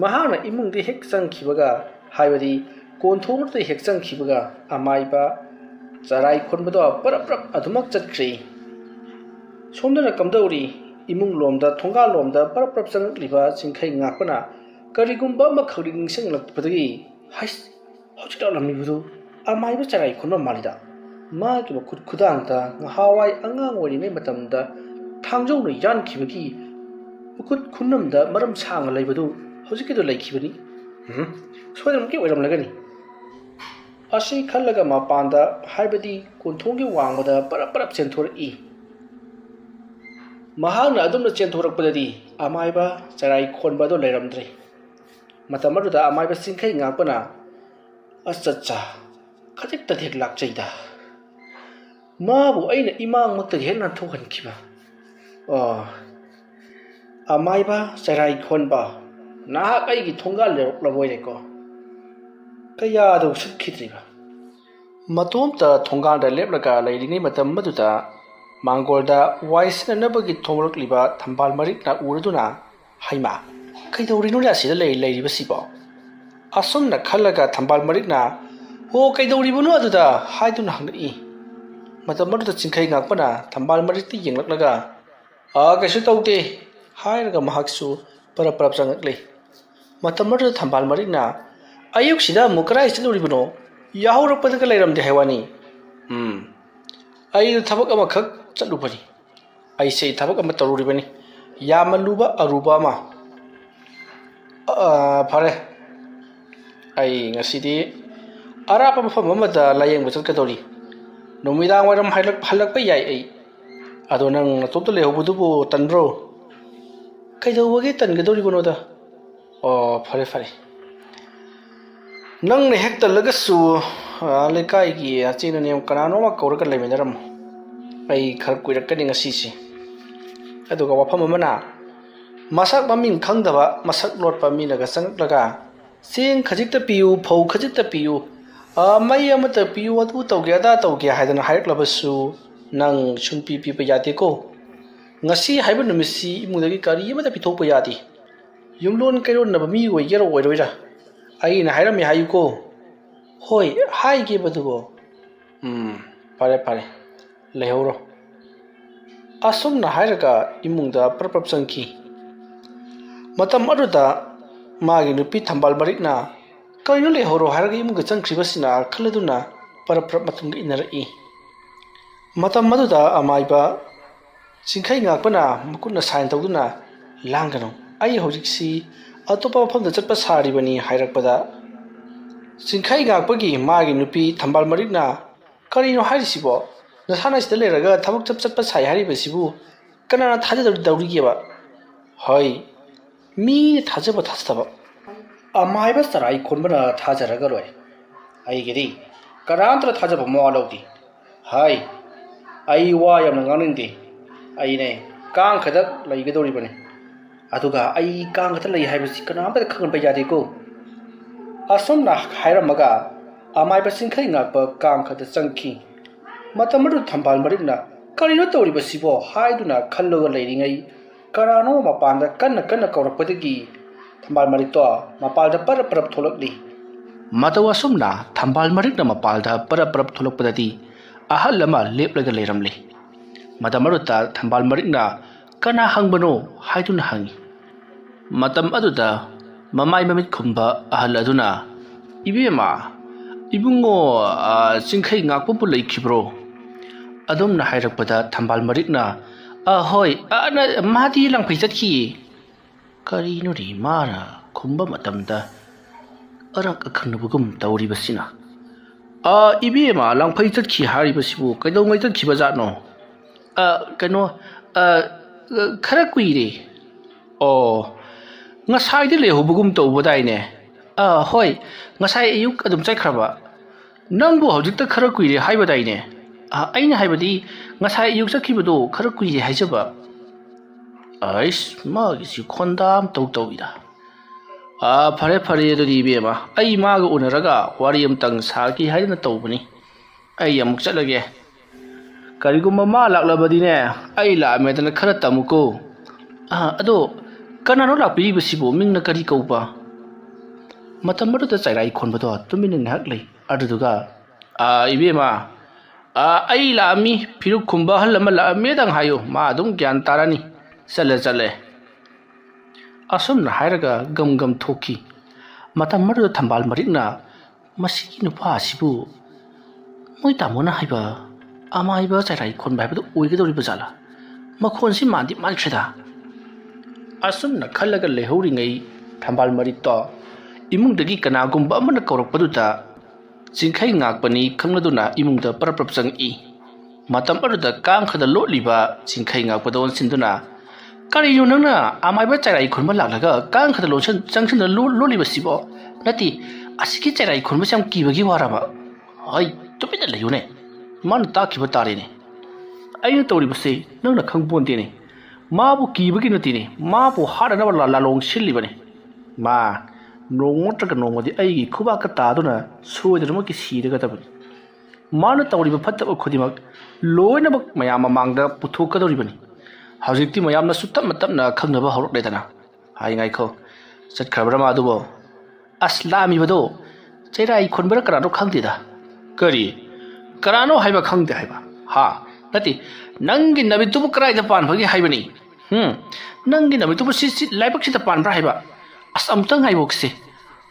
ꯃꯍꯥꯛꯅ ꯏꯃꯨꯡꯗ ꯍꯦꯛ ꯆꯪꯈꯤꯕꯒ ꯍꯥꯏꯕꯗꯤ ꯀꯣꯟꯊꯣꯡꯗꯨꯗ ꯍꯦꯛ ꯆꯪꯈꯤꯕꯒ ꯑꯃꯥꯏꯕ ꯆꯔꯥꯏ ꯈꯣꯟꯕꯗꯣ ꯄꯔꯞ ꯄꯔꯞ ꯑꯗꯨꯃꯛ ꯆꯠꯈ꯭ꯔꯤ꯫ ꯁꯣꯝꯗꯅ ꯀꯝꯗꯧꯔꯤ? ꯏꯃꯨꯡ ꯂꯣꯝꯗ ꯊꯣꯡꯒꯥꯜ ꯂꯣꯝꯗ ꯄꯔꯞ ꯄꯔꯞ ꯆꯪꯂꯛꯂꯤꯕ ꯆꯤꯡꯈꯩ ꯉꯥꯛꯄꯅ ꯀꯔꯤꯒꯨꯝꯕ ꯑꯃꯈꯛ ꯅꯤꯡꯁꯤꯡꯂꯛꯄꯗꯒꯤ ꯍꯩꯁ ꯍꯧꯖꯤꯛ ꯂꯥꯛꯂꯝꯃꯤꯕꯗꯨ ꯑꯃꯥꯏꯕ ꯆꯔꯥꯏ ꯈꯣꯟꯕ ꯃꯥꯜꯂꯤꯗ꯫ ꯃꯥꯒꯤ ꯃꯈꯨꯠ ꯈꯨꯗꯥꯡꯗ ꯉꯍꯥꯟꯋꯥꯏ ꯑꯉꯥꯡ ꯑꯣꯏꯔꯤꯉꯩ ꯃꯇꯝꯗ ꯊꯥꯡꯖꯧꯅ ꯌꯥꯟꯈꯤꯕꯒꯤ ꯃꯈꯨꯠ ꯈꯨꯅꯝꯗ ꯃꯔꯝ ꯁꯥꯡꯅ ꯂꯩꯕꯗꯨ ꯍꯧꯖꯤꯛꯀꯤꯗꯨ ꯂꯩꯈꯤꯕꯅꯤ꯫ ꯁꯣꯏꯗꯅꯃꯛꯀꯤ ꯑꯣꯏꯔꯝꯂꯒꯅꯤ꯫ ꯑꯁꯤ ꯈꯜꯂꯒ ꯃꯄꯥꯟꯗ ꯍꯥꯏꯕꯗꯤ ꯀꯣꯟꯊꯣꯡꯒꯤ ꯋꯥꯡꯃꯗ ꯄꯔꯞ ꯄꯔꯞ ꯆꯦꯟꯊꯣꯔꯛꯏ꯫ ꯃꯍꯥꯛꯅ ꯑꯗꯨꯝꯅ ꯆꯦꯟꯊꯣꯔꯛꯄꯗꯗꯤ ꯑꯃꯥꯏꯕ ꯆꯔꯥꯏ ꯈꯣꯟꯕ ꯑꯗꯨ ꯂꯩꯔꯝꯗ꯭ꯔꯦ꯫ ꯃꯇꯝ ꯑꯗꯨꯗ ꯑꯃꯥꯏꯕ ꯆꯤꯡꯈꯩ ꯉꯥꯛꯄꯅ ꯑꯆꯠꯆꯥ ꯈꯖꯤꯛꯇꯗꯤ ꯍꯦꯛ ꯂꯥꯛꯆꯩꯗ꯫ ꯃꯥꯕꯨ ꯑꯩꯅ ꯏꯃꯥꯡꯃꯛꯇꯒꯤ ꯍꯦꯛ ꯅꯥꯟꯊꯣꯛꯍꯟꯈꯤꯕ꯫ ꯑꯃꯥꯏꯕ ꯆꯔꯥꯏ ꯈꯣꯟꯕ ꯅꯍꯥꯛ ꯑꯩꯒꯤ ꯊꯣꯡꯒꯥꯜ ꯌꯧꯔꯛꯂꯕꯣꯏꯔꯦꯀꯣ꯫ ꯀꯌꯥꯗ ꯎꯁꯤꯠꯈꯤꯗ꯭ꯔꯤꯕ꯫ ꯃꯇꯣꯝꯇ ꯊꯣꯡꯒꯥꯜꯗ ꯂꯦꯞꯂꯒ ꯂꯩꯔꯤꯉꯩ ꯃꯇꯝ ꯑꯗꯨꯗ ꯃꯥꯡꯒꯣꯜꯗ ꯋꯥꯏ ꯁꯤꯠꯅꯅꯕꯒꯤ ꯊꯣꯛꯂꯛꯂꯤꯕ ꯊꯝꯕꯥꯜ ꯃꯔꯤꯛꯅ ꯎꯔꯗꯨꯅ ꯍꯩꯃꯥ ꯀꯩꯗꯧꯔꯤꯅꯣꯅꯦ ꯑꯁꯤꯗ ꯂꯩꯔꯤꯕꯁꯤꯕꯣ? ꯑꯁꯨꯝꯅ ꯈꯜꯂꯒ ꯊꯝꯕꯥꯜ ꯃꯔꯤꯛꯅ ꯑꯣ ꯀꯩꯗꯧꯔꯤꯕꯅꯣ ꯑꯗꯨꯗ ꯍꯥꯏꯗꯨꯅ ꯍꯪꯂꯛꯏ꯫ ꯃꯇꯝ ꯑꯗꯨꯗ ꯆꯤꯡꯈꯩ ꯉꯥꯛꯄꯅ ꯊꯝꯕꯥꯜ ꯃꯔꯤꯛꯇ ꯌꯦꯡꯂꯛꯂꯒ ꯀꯩꯁꯨ ꯇꯧꯗꯦ ꯍꯥꯏꯔꯒ ꯃꯍꯥꯛꯁꯨ ꯄꯔꯞ ꯄꯔꯞ ꯆꯪꯂꯛꯂꯤ꯫ ꯃꯇꯝ ꯑꯗꯨꯗ ꯊꯝꯕꯥꯜ ꯃꯔꯤꯛꯅ ꯑꯌꯨꯛꯁꯤꯗ ꯑꯃꯨꯛ ꯀꯔꯥꯏ ꯆꯠꯂꯨꯔꯤꯕꯅꯣ? ꯌꯥꯍꯧꯔꯛꯄꯗꯒ ꯂꯩꯔꯝꯗꯦ ꯍꯥꯏꯋꯥꯅꯤ꯫ ꯑꯩꯗꯨ ꯊꯕꯛ ꯑꯃꯈꯛ ꯆꯠꯂꯨꯕꯅꯤ꯫ ꯑꯩꯁꯦ ꯊꯕꯛ ꯑꯃ ꯇꯧꯔꯨꯔꯤꯕꯅꯤ ꯌꯥꯝꯅ ꯂꯨꯕ ꯑꯔꯨꯕ ꯑꯃ꯫ ꯐꯔꯦ ꯑꯩ ꯉꯁꯤꯗꯤ ꯑꯔꯥꯞꯄ ꯃꯐꯝ ꯑꯃꯗ ꯂꯥꯌꯦꯡꯕ ꯆꯠꯀꯗꯧꯔꯤ꯫ ꯅꯨꯃꯤꯗꯥꯡ ꯋꯥꯏꯔꯝ ꯍꯜꯂꯛꯄ ꯌꯥꯏ ꯑꯩ꯫ ꯑꯗꯣ ꯅꯪ ꯅꯇꯣꯝꯇ ꯂꯩꯍꯧꯕꯗꯨꯕꯨ ꯇꯟꯕ꯭ꯔꯣ? ꯀꯩꯗꯧꯕꯒꯤ ꯇꯟꯒꯗꯧꯔꯤꯕꯅꯣꯗ? ꯐꯔꯦ ꯐꯔꯦ꯫ ꯅꯪꯅ ꯍꯦꯛ ꯇꯜꯂꯒꯁꯨ ꯂꯩꯀꯥꯏꯒꯤ ꯑꯆꯦꯟ ꯑꯅꯦꯝ ꯀꯅꯥꯅꯣꯃ ꯀꯧꯔꯒ ꯂꯩꯃꯤꯟꯅꯔꯝꯃꯨ꯫ ꯑꯩ ꯈꯔ ꯀꯨꯏꯔꯛꯀꯅꯤ ꯉꯁꯤꯁꯦ꯫ ꯑꯗꯨꯒ ꯋꯥꯐꯝ ꯑꯃꯅ ꯃꯁꯛ ꯃꯃꯤꯡ ꯈꯪꯗꯕ ꯃꯁꯛ ꯂꯣꯠꯄ ꯃꯤꯅꯒ ꯆꯪꯂꯛꯂꯒ ꯆꯦꯡ ꯈꯖꯤꯛꯇ ꯄꯤꯌꯨ ꯐꯧ ꯈꯖꯤꯛꯇ ꯄꯤꯌꯨ ꯃꯩ ꯑꯃꯇ ꯄꯤꯌꯨ ꯑꯗꯨ ꯇꯧꯒꯦ ꯑꯗꯥ ꯇꯧꯒꯦ ꯍꯥꯏꯗꯅ ꯍꯥꯏꯔꯛꯂꯕꯁꯨ ꯅꯪ ꯁꯨꯡꯄꯤ ꯄꯤꯕ ꯌꯥꯗꯦꯀꯣ꯫ ꯉꯁꯤ ꯍꯥꯏꯕ ꯅꯨꯃꯤꯠꯁꯤ ꯏꯃꯨꯡꯗꯒꯤ ꯀꯔꯤ ꯑꯃꯇ ꯄꯤꯊꯣꯛꯄ ꯌꯥꯗꯦ꯫ ꯌꯨꯝꯂꯣꯟ ꯀꯩꯔꯣꯟꯅꯕ ꯃꯤ ꯑꯣꯏꯒꯦꯔꯥ ꯑꯣꯏꯔꯣꯏꯔꯥ ꯑꯩꯅ ꯍꯥꯏꯔꯝꯃꯦ ꯍꯥꯏꯌꯨꯀꯣ꯫ ꯍꯣꯏ ꯍꯥꯏꯒꯦꯕꯗꯨꯕꯣ꯫ ꯐꯔꯦ ꯐꯔꯦ ꯂꯩꯍꯧꯔꯣ꯫ ꯑꯁꯨꯝꯅ ꯍꯥꯏꯔꯒ ꯏꯃꯨꯡꯗ ꯄꯔꯞ ꯄꯔꯞ ꯆꯪꯈꯤ꯫ ꯃꯇꯝ ꯑꯗꯨꯗ ꯃꯥꯒꯤ ꯅꯨꯄꯤ ꯊꯝꯕꯥꯜ ꯃꯔꯤꯛꯅ ꯀꯔꯤꯅꯣ ꯂꯩꯍꯧꯔꯣ ꯍꯥꯏꯔꯒ ꯏꯃꯨꯡꯗ ꯆꯪꯈ꯭ꯔꯤꯕꯁꯤꯅ ꯈꯜꯂꯗꯨꯅ ꯄꯔꯞ ꯄꯔꯞ ꯃꯇꯨꯡꯗ ꯏꯟꯅꯔꯛꯏ꯫ ꯃꯇꯝ ꯑꯗꯨꯗ ꯑꯃꯥꯏꯕ ꯆꯤꯡꯈꯩ ꯉꯥꯛꯄꯅ ꯃꯈꯨꯠꯅ ꯁꯥꯏꯟ ꯇꯧꯗꯨꯅ ꯂꯥꯡꯒꯅꯨ ꯑꯩ ꯍꯧꯖꯤꯛꯁꯤ ꯑꯇꯣꯞꯄ ꯃꯐꯝꯗ ꯆꯠꯄ ꯁꯥꯔꯤꯕꯅꯤ ꯍꯥꯏꯔꯛꯄꯗ ꯆꯤꯡꯈꯩ ꯉꯥꯛꯄꯒꯤ ꯃꯥꯒꯤ ꯅꯨꯄꯤ ꯊꯝꯕꯥꯜ ꯃꯔꯤꯛꯅ ꯀꯔꯤꯅꯣ ꯍꯥꯏꯔꯤꯁꯤꯕꯣ? ꯅꯁꯥꯅ ꯁꯤꯗ ꯂꯩꯔꯒ ꯊꯕꯛ ꯆꯠꯄ ꯁꯥꯏ ꯍꯥꯏꯔꯤꯕꯁꯤꯕꯨ ꯀꯅꯥꯅ ꯊꯥꯖꯗꯧꯔꯤꯒꯦꯕ? ꯍꯣꯏ ꯃꯤꯅ ꯊꯥꯖꯕ ꯊꯥꯖꯗꯕ ꯑꯃꯥꯏꯕ ꯆꯔꯥꯏ ꯈꯣꯟꯕꯅ ꯊꯥꯖꯔꯒ ꯂꯣꯏꯔꯦ꯫ ꯑꯩꯒꯤꯗꯤ ꯀꯅꯥꯝꯇꯅ ꯊꯥꯖꯕ ꯃꯋꯥ ꯂꯧꯗꯦ꯫ ꯍꯥꯏ ꯑꯩ ꯋꯥ ꯌꯥꯝꯅ ꯉꯥꯡꯅꯤꯡꯗꯦ꯫ ꯑꯩꯅꯦ ꯀꯥꯡ ꯈꯛꯇ ꯂꯩꯒꯗꯧꯔꯤꯕꯅꯤ꯫ ꯑꯗꯨꯒ ꯑꯩ ꯀꯥꯡ ꯈꯛꯇ ꯂꯩ ꯍꯥꯏꯕꯁꯤ ꯀꯅꯥꯝꯇ ꯈꯪꯍꯟꯕ ꯌꯥꯗꯦꯀꯣ꯫ ꯑꯁꯨꯝꯅ ꯍꯥꯏꯔꯝꯃꯒ ꯑꯃꯥꯏꯕ ꯆꯤꯡꯈꯩ ꯉꯥꯛꯄ ꯀꯥꯡ ꯈꯛꯇ ꯆꯪꯈꯤ꯫ ꯃꯇꯝ ꯑꯗꯨ ꯊꯝꯕꯥꯜ ꯃꯔꯤꯛꯅ ꯀꯔꯤꯅꯣ ꯇꯧꯔꯤꯕꯁꯤꯕꯣ ꯍꯥꯏꯗꯨꯅ ꯈꯜꯂꯒ ꯂꯩꯔꯤꯉꯩ ꯀꯅꯥꯅꯣ ꯃꯄꯥꯟꯗ ꯀꯟꯅ ꯀꯟꯅ ꯀꯧꯔꯛꯄꯗꯒꯤ ꯊꯝꯕꯥꯜ ꯃꯔꯤꯛꯇꯣ ꯃꯄꯥꯜꯗ ꯄꯔꯞ ꯄꯔꯞ ꯊꯣꯛꯂꯛꯂꯤ꯫ ꯃꯇꯧ ꯑꯁꯨꯝꯅ ꯊꯝꯕꯥꯜ ꯃꯔꯤꯛꯅ ꯃꯄꯥꯜꯗ ꯄꯔꯞ ꯄꯔꯞ ꯊꯣꯛꯂꯛꯄꯗꯗꯤ ꯑꯍꯜ ꯑꯃ ꯂꯦꯞꯂꯒ ꯂꯩꯔꯝꯂꯤ꯫ ꯃꯇꯝ ꯑꯗꯨꯗ ꯊꯝꯕꯥꯜ ꯃꯔꯤꯛꯅ ꯀꯅꯥ ꯍꯪꯕꯅꯣ ꯍꯥꯏꯗꯨꯅ ꯍꯪꯉꯤ꯫ ꯃꯇꯝ ꯑꯗꯨꯗ ꯃꯃꯥꯏ ꯃꯃꯤꯠ ꯈꯨꯝꯕ ꯑꯍꯜ ꯑꯗꯨꯅ ꯏꯕꯦꯝꯃ ꯏꯕꯨꯡꯉꯣ ꯆꯤꯡꯈꯩ ꯉꯥꯛꯄꯕꯨ ꯂꯩꯈꯤꯕ꯭ꯔꯣ? ꯑꯗꯨꯝꯅ ꯍꯥꯏꯔꯛꯄꯗ ꯊꯝꯕꯥꯜ ꯃꯔꯤꯛꯅ ꯍꯣꯏ ꯃꯥꯗꯤ ꯂꯪꯐꯩ ꯆꯠꯈꯤꯌꯦ꯫ ꯀꯔꯤꯅꯣꯅꯦ ꯃꯥꯅ ꯈꯨꯝꯕ ꯃꯇꯝꯗ ꯑꯔꯛ ꯑꯈꯪꯅꯕꯒꯨꯝ ꯇꯧꯔꯤꯕꯁꯤꯅ? ꯏꯕꯦꯝꯃ ꯂꯪꯐꯩ ꯆꯠꯈꯤ ꯍꯥꯏꯔꯤꯕꯁꯤꯕꯨ ꯀꯩꯗꯧꯉꯩ ꯆꯠꯈꯤꯕꯖꯥꯠꯅꯣ? ꯀꯩꯅꯣ ꯈꯔ ꯀꯨꯏꯔꯦ꯫ ꯉꯁꯥꯏꯗꯤ ꯂꯩꯍꯧꯕꯒꯨꯝ ꯇꯧꯕꯗꯥꯏꯅꯦ? ꯍꯣꯏ ꯉꯁꯥꯏ ꯑꯌꯨꯛ ꯑꯗꯨꯝ ꯆꯠꯈ꯭ꯔꯕ꯫ ꯅꯪꯕꯨ ꯍꯧꯖꯤꯛꯇ ꯈꯔ ꯀꯨꯏꯔꯦ ꯍꯥꯏꯕꯗꯥꯏꯅꯦ? ꯑꯩꯅ ꯍꯥꯏꯕꯗꯤ ꯉꯁꯥꯏ ꯑꯌꯨꯛ ꯆꯠꯈꯤꯕꯗꯣ ꯈꯔ ꯀꯨꯏꯔꯦ ꯍꯥꯏꯖꯕ꯫ ꯑꯩꯁ ꯃꯥꯒꯤꯁꯤ ꯈꯣꯟꯗꯥꯝ ꯇꯧꯏꯗ ꯐꯔꯦ ꯐꯔꯦ ꯑꯗꯨꯗꯤ ꯏꯕꯦꯝꯃ ꯑꯩ ꯃꯥꯒ ꯎꯅꯔꯒ ꯋꯥꯔꯤ ꯑꯃꯇꯪ ꯁꯥꯈꯤ ꯍꯥꯏꯗꯅ ꯇꯧꯕꯅꯤ ꯑꯩ ꯑꯃꯨꯛ ꯆꯠꯂꯒꯦ ꯀꯔꯤꯒꯨꯝꯕ ꯃꯥ ꯂꯥꯛꯂꯕꯗꯤꯅꯦ ꯑꯩ ꯂꯥꯛꯑꯝꯃꯦꯗꯅ ꯈꯔ ꯇꯝꯃꯨꯀꯣ ꯑꯗꯣ ꯀꯅꯥꯅꯣ ꯂꯥꯛꯄꯤꯔꯤꯕꯁꯤꯕꯨ ꯃꯤꯡꯅ ꯀꯔꯤ ꯀꯧꯕ ꯃꯇꯝ ꯑꯗꯨꯗ ꯆꯩꯔꯥꯏ ꯈꯣꯟꯕꯗꯣ ꯇꯨꯃꯤꯟꯅ ꯉꯥꯏꯍꯥꯛ ꯂꯩ ꯑꯗꯨꯗꯨꯒ ꯏꯕꯦꯝꯃ ꯑꯩ ꯂꯥꯛꯑꯝꯃꯤ ꯐꯤꯔꯨꯛ ꯈꯨꯝꯕ ꯑꯍꯜ ꯑꯃ ꯂꯥꯛꯑꯝꯃꯦꯗꯪ ꯍꯥꯏꯌꯨ ꯃꯥ ꯑꯗꯨꯝ ꯒ꯭ꯌꯥꯟ ꯇꯥꯔꯅꯤ ꯆꯠꯂꯦ ꯑꯁꯨꯝꯅ ꯍꯥꯏꯔꯒ ꯒꯝ ꯒꯝ ꯊꯣꯛꯈꯤ ꯃꯇꯝ ꯑꯗꯨꯗ ꯊꯝꯕꯥꯜ ꯃꯔꯤꯛꯅ ꯃꯁꯤꯒꯤ ꯅꯨꯄꯥ ꯑꯁꯤꯕꯨ ꯃꯣꯏ ꯇꯥꯃꯣꯅ ꯍꯥꯏꯕ ꯑꯃꯥꯏꯕ ꯆꯩꯔꯥꯏ ꯈꯣꯟꯕ ꯍꯥꯏꯕꯗꯨ ꯑꯣꯏꯒꯗꯧꯔꯤꯕ ꯖꯥꯠꯂꯥ ꯃꯈꯣꯟꯁꯤ ꯃꯥꯟꯗꯤ ꯃꯥꯟꯈ꯭ꯔꯦꯗ ꯑꯁꯨꯝꯅ ꯈꯜꯂꯒ ꯂꯩꯍꯧꯔꯤꯉꯩ ꯊꯝꯕꯥꯜ ꯃꯔꯤꯛꯇꯣ ꯏꯃꯨꯡꯗꯒꯤ ꯀꯅꯥꯒꯨꯝꯕ ꯑꯃꯅ ꯀꯧꯔꯛꯄꯗꯨꯗ ꯆꯤꯡꯈꯩ ꯉꯥꯛꯄꯅꯤ ꯈꯪꯂꯗꯨꯅ ꯏꯃꯨꯡꯗ ꯄꯔꯞ ꯆꯪꯏ ꯃꯇꯝ ꯑꯗꯨꯗ ꯀꯥꯡꯈꯗ ꯂꯣꯠꯂꯤꯕ ꯆꯤꯡꯈꯩ ꯉꯥꯛꯄꯗ ꯑꯣꯟꯁꯤꯟꯗꯨꯅ ꯀꯔꯤꯅꯣ ꯅꯪꯅ ꯑꯃꯥꯏꯕ ꯆꯩꯔꯥꯏ ꯈꯣꯟꯕ ꯂꯥꯛꯂꯒ ꯀꯥꯡꯈꯗ ꯆꯪꯁꯤꯟꯅ ꯂꯣꯠꯂꯤꯕꯁꯤꯕꯣ ꯅꯠꯇꯦ ꯑꯁꯤꯒꯤ ꯆꯩꯔꯥꯏ ꯈꯣꯟꯕꯁꯤ ꯌꯥꯝ ꯀꯤꯕꯒꯤ ꯋꯥꯔꯕ ꯍꯣꯏ ꯇꯨꯃꯤꯟꯅ ꯂꯩꯌꯨꯅꯦ ꯃꯥꯅ ꯇꯥꯈꯤꯕ ꯇꯥꯔꯦꯅꯦ ꯑꯩꯅ ꯇꯧꯔꯤꯕꯁꯤ ꯅꯪꯅ ꯈꯪꯄꯣꯟꯇꯦꯅꯦ माबू कीबगी नतीने माबू हाड़नब लालोंग सिल्लिबने मा नोंगत्रग नोंगदि अइगी खुबाक तादुना सोइदरमकि सिरगदबनि माना तौरिब फत्तब खुदिमक लोइनबक मयाम मांगदा पुथोकदोरिबनि हौजिक्ति मयामना सुत्तम तपना खंगनब हौरकलेदना हाइङाइखो चटखरबरा मादुबो अस्लामीबदो चैराई खोनबरा करानो खंगदेदा करी करानो हाइबा खंगदे हाइबा हा नति नंगी नबितुबु कराइदा पानबगी हाइबनि नंगी नबितुबु सि लाइबक्सिदा पानब्रा हाइबा अस अमतंग हाइबोक्से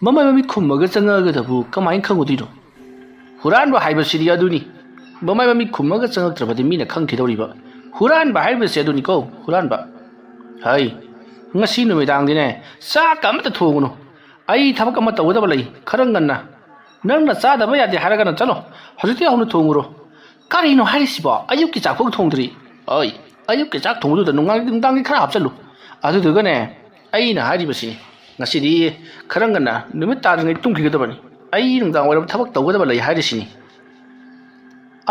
ममाय ममि खुम्मगा चंगगदबु कमाइन खंगुदिनो हुरानबा हाइबसिदि अदुनि ममाय ममि खुम्मगा चंगत्रबदि मिना खंखिदौरिबा हुरानबा हाइबसे अदुनिको हुरानबा high ngasi numidangne sa kamta thogunu ai thabak ama tawdaba lai kharanganna nangna cha daba yade haragana chalo hojiti ahunu thonguro karino haisiba ayuk ki chakphok thongdri oi ayuk ki chak thongdu da nungang dingdang khara hapchalu adu dugane ai na hari basi ngasi di kharanganna numit taringai tungkhigadabani ai nungdang waram thabak tawdaba lai harisini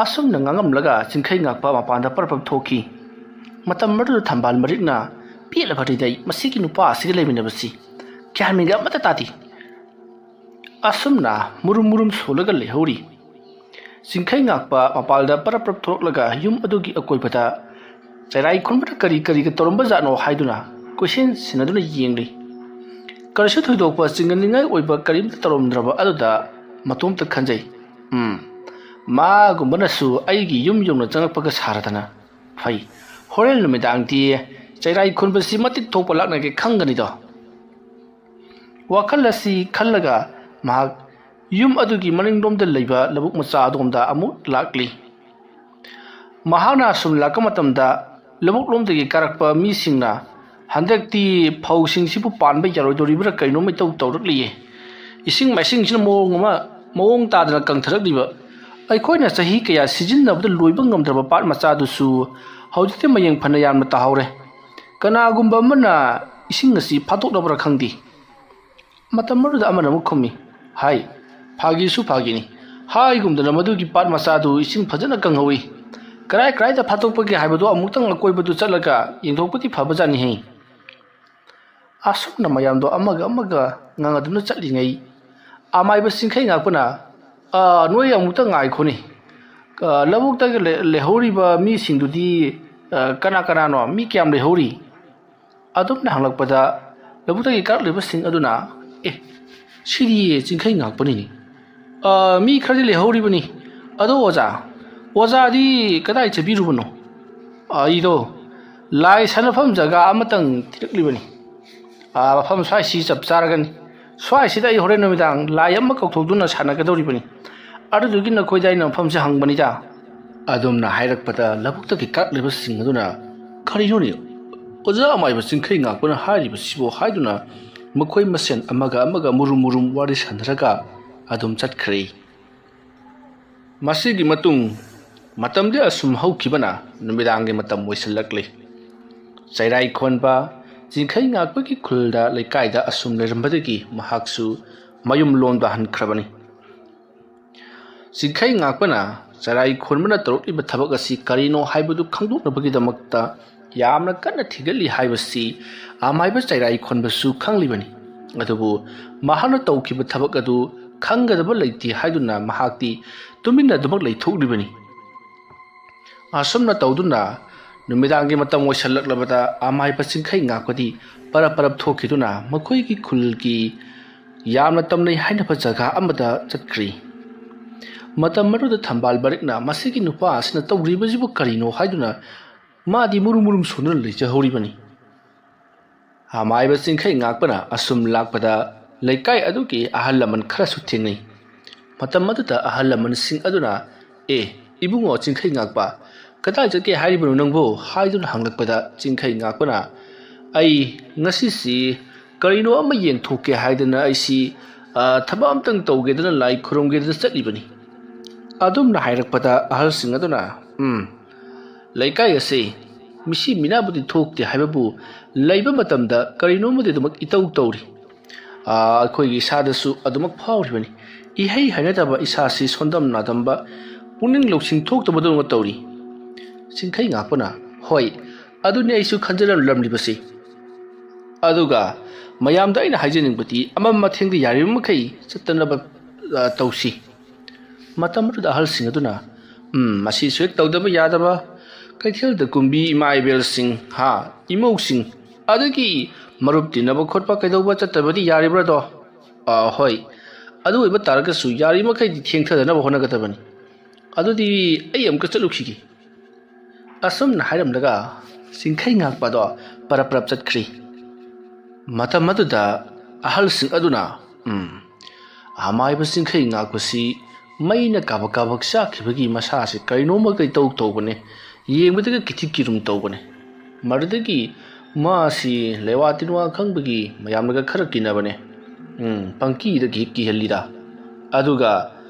asum nangangam laga chingkhai ngakpa mapanda parpam thoki matam madu thambal marikna pila bharidai masiki nupa asigi leminabasi kyamiga mata tati asumna murum solaga lehori singkhai ngakpa mapalda paraprap throklaga yum adugi akoibata chairai khunbata kari ga toromba jano haiduna question sinaduna yengli karsu thoidokpa chinganingai oiba karim toromdraba aduda matomta khanjai ma gumbana su aigi yum yumna changakpaga saradana phai horel numidang ti chairai khunbasi matik thokpa lakna ke khangani do wakhalasi khallaga ma yum adugi maningdomda leiba labuk macha adomda amu lakli mahana sum lakamatamda labuk lomdagi karakpa mi singna handakti phausing sipu panba yarodoribra kaino mai taw tawrakliye ising maising sin mawong tadana kangtharakliba aikoina sahi kaya sijinnabda loiba ngamdraba pat macha du su hawjite mayeng phana yamna tahawre kanagumba mana ising ngasi phatoknabra khangdi matamruda amana mukhumi hai phagi su phagini hai gumdana madugi pat masadu ising phajana kanghawi krai da phatokpagi haibadu amuktang akoibadu chalaga yengthokpati phabajani hei asukna mayamdo amaga ngangaduna chatlingai amaiba singkhai ngakpana noi amuktang ngai khoni labukta lehoriba mi singdudi kana no mi kyam lehori adumna hanglakpada labukta gi kar leba sing aduna siri chingkhai ngakpani ni mi khari lehoribani ado oza di kadai chabirubuno aido lai sanafam jaga amatang thiriklibani mafam swai si chap charagani swai sida I horen numidang lai amma kaukthokduna sanagadoribani adugi na khoidai na mafam se hangbani ja adumna hairakpada labukta ki kak leba sing aduna khariyoni oza amai ba chingkhai ngakpana hairiba sibo haiduna makhoi masen amaga murum wari sandraga adum chatkhri masigi matung matamde asum haukibana numidangi matam moisalakli chairai khonba jingkhai ngakpagi khulda leikaida asum lerambadagi mahaksu mayum londa hankrabani jingkhai ngakpana chairai khonbana torokliba thabak asi karino haibudu khangdoknabagi damakta ꯌꯥꯝꯅ ꯀꯟꯅ ꯊꯤꯒꯠꯂꯤ ꯍꯥꯏꯕꯁꯤ ꯑꯃꯥꯏꯕ ꯆꯩꯔꯥꯏ ꯈꯣꯟꯕꯁꯨ ꯈꯪꯂꯤꯕꯅꯤ ꯑꯗꯨꯕꯨ ꯃꯍꯥꯛꯅ ꯇꯧꯈꯤꯕ ꯊꯕꯛ ꯑꯗꯨ ꯈꯪꯒꯗꯕ ꯂꯩꯇꯦ ꯍꯥꯏꯗꯨꯅ ꯃꯍꯥꯛꯇꯤ ꯇꯨꯃꯤꯟꯅ ꯑꯗꯨꯃꯛ ꯂꯩꯊꯣꯛꯂꯤꯕꯅꯤ ꯑꯁꯨꯝꯅ ꯇꯧꯗꯨꯅ ꯅꯨꯃꯤꯗꯥꯡꯒꯤ ꯃꯇꯝ ꯑꯣꯏꯁꯜꯂꯛꯂꯕꯗ ꯑꯃꯥꯏꯕ ꯆꯤꯡꯈꯩ ꯉꯥꯛꯄꯗꯤ ꯄꯔꯞ ꯄꯔꯞ ꯊꯣꯛꯈꯤꯗꯨꯅ ꯃꯈꯣꯏꯒꯤ ꯈꯨꯜꯒꯤ ꯌꯥꯝꯅ ꯇꯝꯅꯩ ꯍꯥꯏꯅꯕ ꯖꯒꯥ ꯑꯃꯗ ꯆꯠꯈ꯭ꯔꯤ ꯃꯇꯝ ꯑꯗꯨꯗ ꯊꯝꯕꯥꯜ ꯕꯔꯤꯛꯅ ꯃꯁꯤꯒꯤ ꯅꯨꯄꯥ ꯑꯁꯤꯅ ꯇꯧꯔꯤꯕꯁꯤꯕꯨ ꯀꯔꯤꯅꯣ ꯍꯥꯏꯗꯨꯅ ꯃꯥꯗꯤ ꯃꯨꯔꯨꯝ ꯃꯨꯔꯨꯝ ꯁꯣꯟꯗꯨꯅ ꯂꯩꯖꯍꯧꯔꯤꯕꯅꯤ ꯑꯃꯥꯏꯕ ꯆꯤꯡꯈꯩ ꯉꯥꯛꯄꯅ ꯑꯁꯨꯝ ꯂꯥꯛꯄꯗ ꯂꯩꯀꯥꯏ ꯑꯗꯨꯒꯤ ꯑꯍꯜ ꯂꯃꯟ ꯈꯔꯁꯨ ꯊꯦꯡꯅꯩ ꯃꯇꯝ ꯑꯗꯨꯗ ꯑꯍꯜ ꯂꯃꯟꯁꯤꯡ ꯑꯗꯨꯅ ꯏꯕꯨꯡꯉꯣ ꯆꯤꯡꯈꯩ ꯉꯥꯛꯄ ꯀꯗꯥꯏ ꯆꯠꯀꯦ ꯍꯥꯏꯔꯤꯕꯅꯣ ꯅꯪꯕꯨ ꯍꯥꯏꯗꯨꯅ ꯍꯪꯂꯛꯄꯗ ꯆꯤꯡꯈꯩ ꯉꯥꯛꯄꯅ ꯑꯩ ꯉꯁꯤꯁꯤ ꯀꯔꯤꯅꯣ ꯑꯃ ꯌꯦꯡꯊꯣꯛꯀꯦ ꯍꯥꯏꯗꯅ ꯑꯩꯁꯤ ꯊꯕꯛ ꯑꯝꯇꯪ ꯇꯧꯒꯦꯗꯅ ꯂꯥꯏ ꯈꯨꯔꯨꯝꯒꯦꯗꯅ ꯆꯠꯂꯤꯕꯅꯤ ꯑꯗꯨꯝꯅ ꯍꯥꯏꯔꯛꯄꯗ ꯑꯍꯜꯁꯤꯡ ꯑꯗꯨꯅ ꯂꯩꯀꯥꯏ ꯑꯁꯤ ꯃꯤꯁꯤ ꯃꯤꯅꯥꯕꯨꯗꯤ ꯊꯣꯛꯇꯦ ꯍꯥꯏꯕꯕꯨ ꯂꯩꯕ ꯃꯇꯝꯗ ꯀꯔꯤꯅꯣꯃꯗꯤ ꯑꯗꯨꯃꯛ ꯏꯇꯧ ꯇꯧꯔꯤ ꯑꯩꯈꯣꯏꯒꯤ ꯏꯁꯥꯗꯁꯨ ꯑꯗꯨꯃꯛ ꯐꯥꯎꯔꯤꯕꯅꯤ ꯏꯍꯩ ꯍꯩꯅꯗꯕ ꯏꯁꯥꯁꯤ ꯁꯣꯟꯗꯝ ꯅꯥꯗꯝꯕ ꯄꯨꯛꯅꯤꯡ ꯂꯧꯁꯤꯡ ꯊꯣꯛꯇꯕꯗꯧꯅ ꯇꯧꯔꯤ ꯆꯤꯡꯈꯩ ꯉꯥꯛꯄꯅ ꯍꯣꯏ ꯑꯗꯨꯅꯤ ꯑꯩꯁꯨ ꯈꯟꯖꯔꯝꯂꯤꯕꯁꯤ ꯑꯗꯨꯒ ꯃꯌꯥꯝꯗ ꯑꯩꯅ ꯍꯥꯏꯖꯅꯤꯡꯕꯗꯤ ꯃꯊꯦꯡꯗ ꯌꯥꯔꯤꯕ ꯃꯈꯩ ꯆꯠꯇꯅꯕ ꯇꯧꯁꯤ ꯃꯇꯝ ꯑꯗꯨꯗ ꯑꯍꯜꯁꯤꯡ ꯑꯗꯨꯅ ꯃꯁꯤꯁꯨ ꯍꯦꯛ ꯇꯧꯗꯕ ꯌꯥꯗꯕ ꯀꯩꯊꯦꯜꯗ ꯀꯨꯝꯕꯤ ꯏꯃꯥ ꯏꯕꯦꯜꯁꯤꯡ ꯏꯃꯧꯁꯤꯡ ꯑꯗꯒꯤ ꯃꯔꯨꯞ ꯇꯤꯟꯅꯕ ꯈꯣꯠꯄ ꯀꯩꯗꯧꯕ ꯆꯠꯇꯕꯗꯤ ꯌꯥꯔꯤꯕ꯭ꯔꯥꯗꯣ ꯍꯣꯏ ꯑꯗꯨ ꯑꯣꯏꯕ ꯇꯥꯔꯒꯁꯨ ꯌꯥꯔꯤꯃꯈꯩꯗꯤ ꯊꯦꯡꯊꯗꯅꯕ ꯍꯣꯠꯅꯒꯗꯕꯅꯤ ꯑꯗꯨꯗꯤ ꯑꯩ ꯑꯃꯨꯛꯀ ꯆꯠꯂꯨꯈꯤꯒꯦ ꯑꯁꯨꯝꯅ ꯍꯥꯏꯔꯝꯂꯒ ꯆꯤꯡꯈꯩ ꯉꯥꯛꯄꯗꯣ ꯄꯔꯞ ꯄꯔꯞ ꯆꯠꯈ꯭ꯔꯤ ꯃꯇꯝ ꯑꯗꯨꯗ ꯑꯍꯜꯁꯤꯡ ꯑꯗꯨꯅ ꯑꯃꯥꯏꯕ ꯆꯤꯡꯈꯩ ꯉꯥꯛꯄꯁꯤ ꯃꯩꯅ ꯀꯥꯕꯛ ꯀꯥꯕꯛ ꯆꯥꯛꯈꯤꯕꯒꯤ ꯃꯁꯥꯁꯤ ꯀꯔꯤꯅꯣꯝꯃ ꯀꯩꯇꯧ ꯇꯧꯕꯅꯦ ꯌꯦꯡꯕꯗꯒ ꯀꯤꯊꯤ ꯀꯤꯔꯨꯝ ꯇꯧꯕꯅꯦ ꯃꯗꯨꯗꯒꯤ ꯃꯥꯁꯤ ꯂꯩꯋꯥ ꯇꯤꯟꯋꯥ ꯈꯪꯕꯒꯤ ꯃꯌꯥꯝꯅꯒ ꯈꯔ ꯀꯤꯅꯕꯅꯦ ꯄꯪꯀꯤꯗꯒꯤ ꯀꯤꯍꯜꯂꯤꯗ ꯑꯗꯨꯒ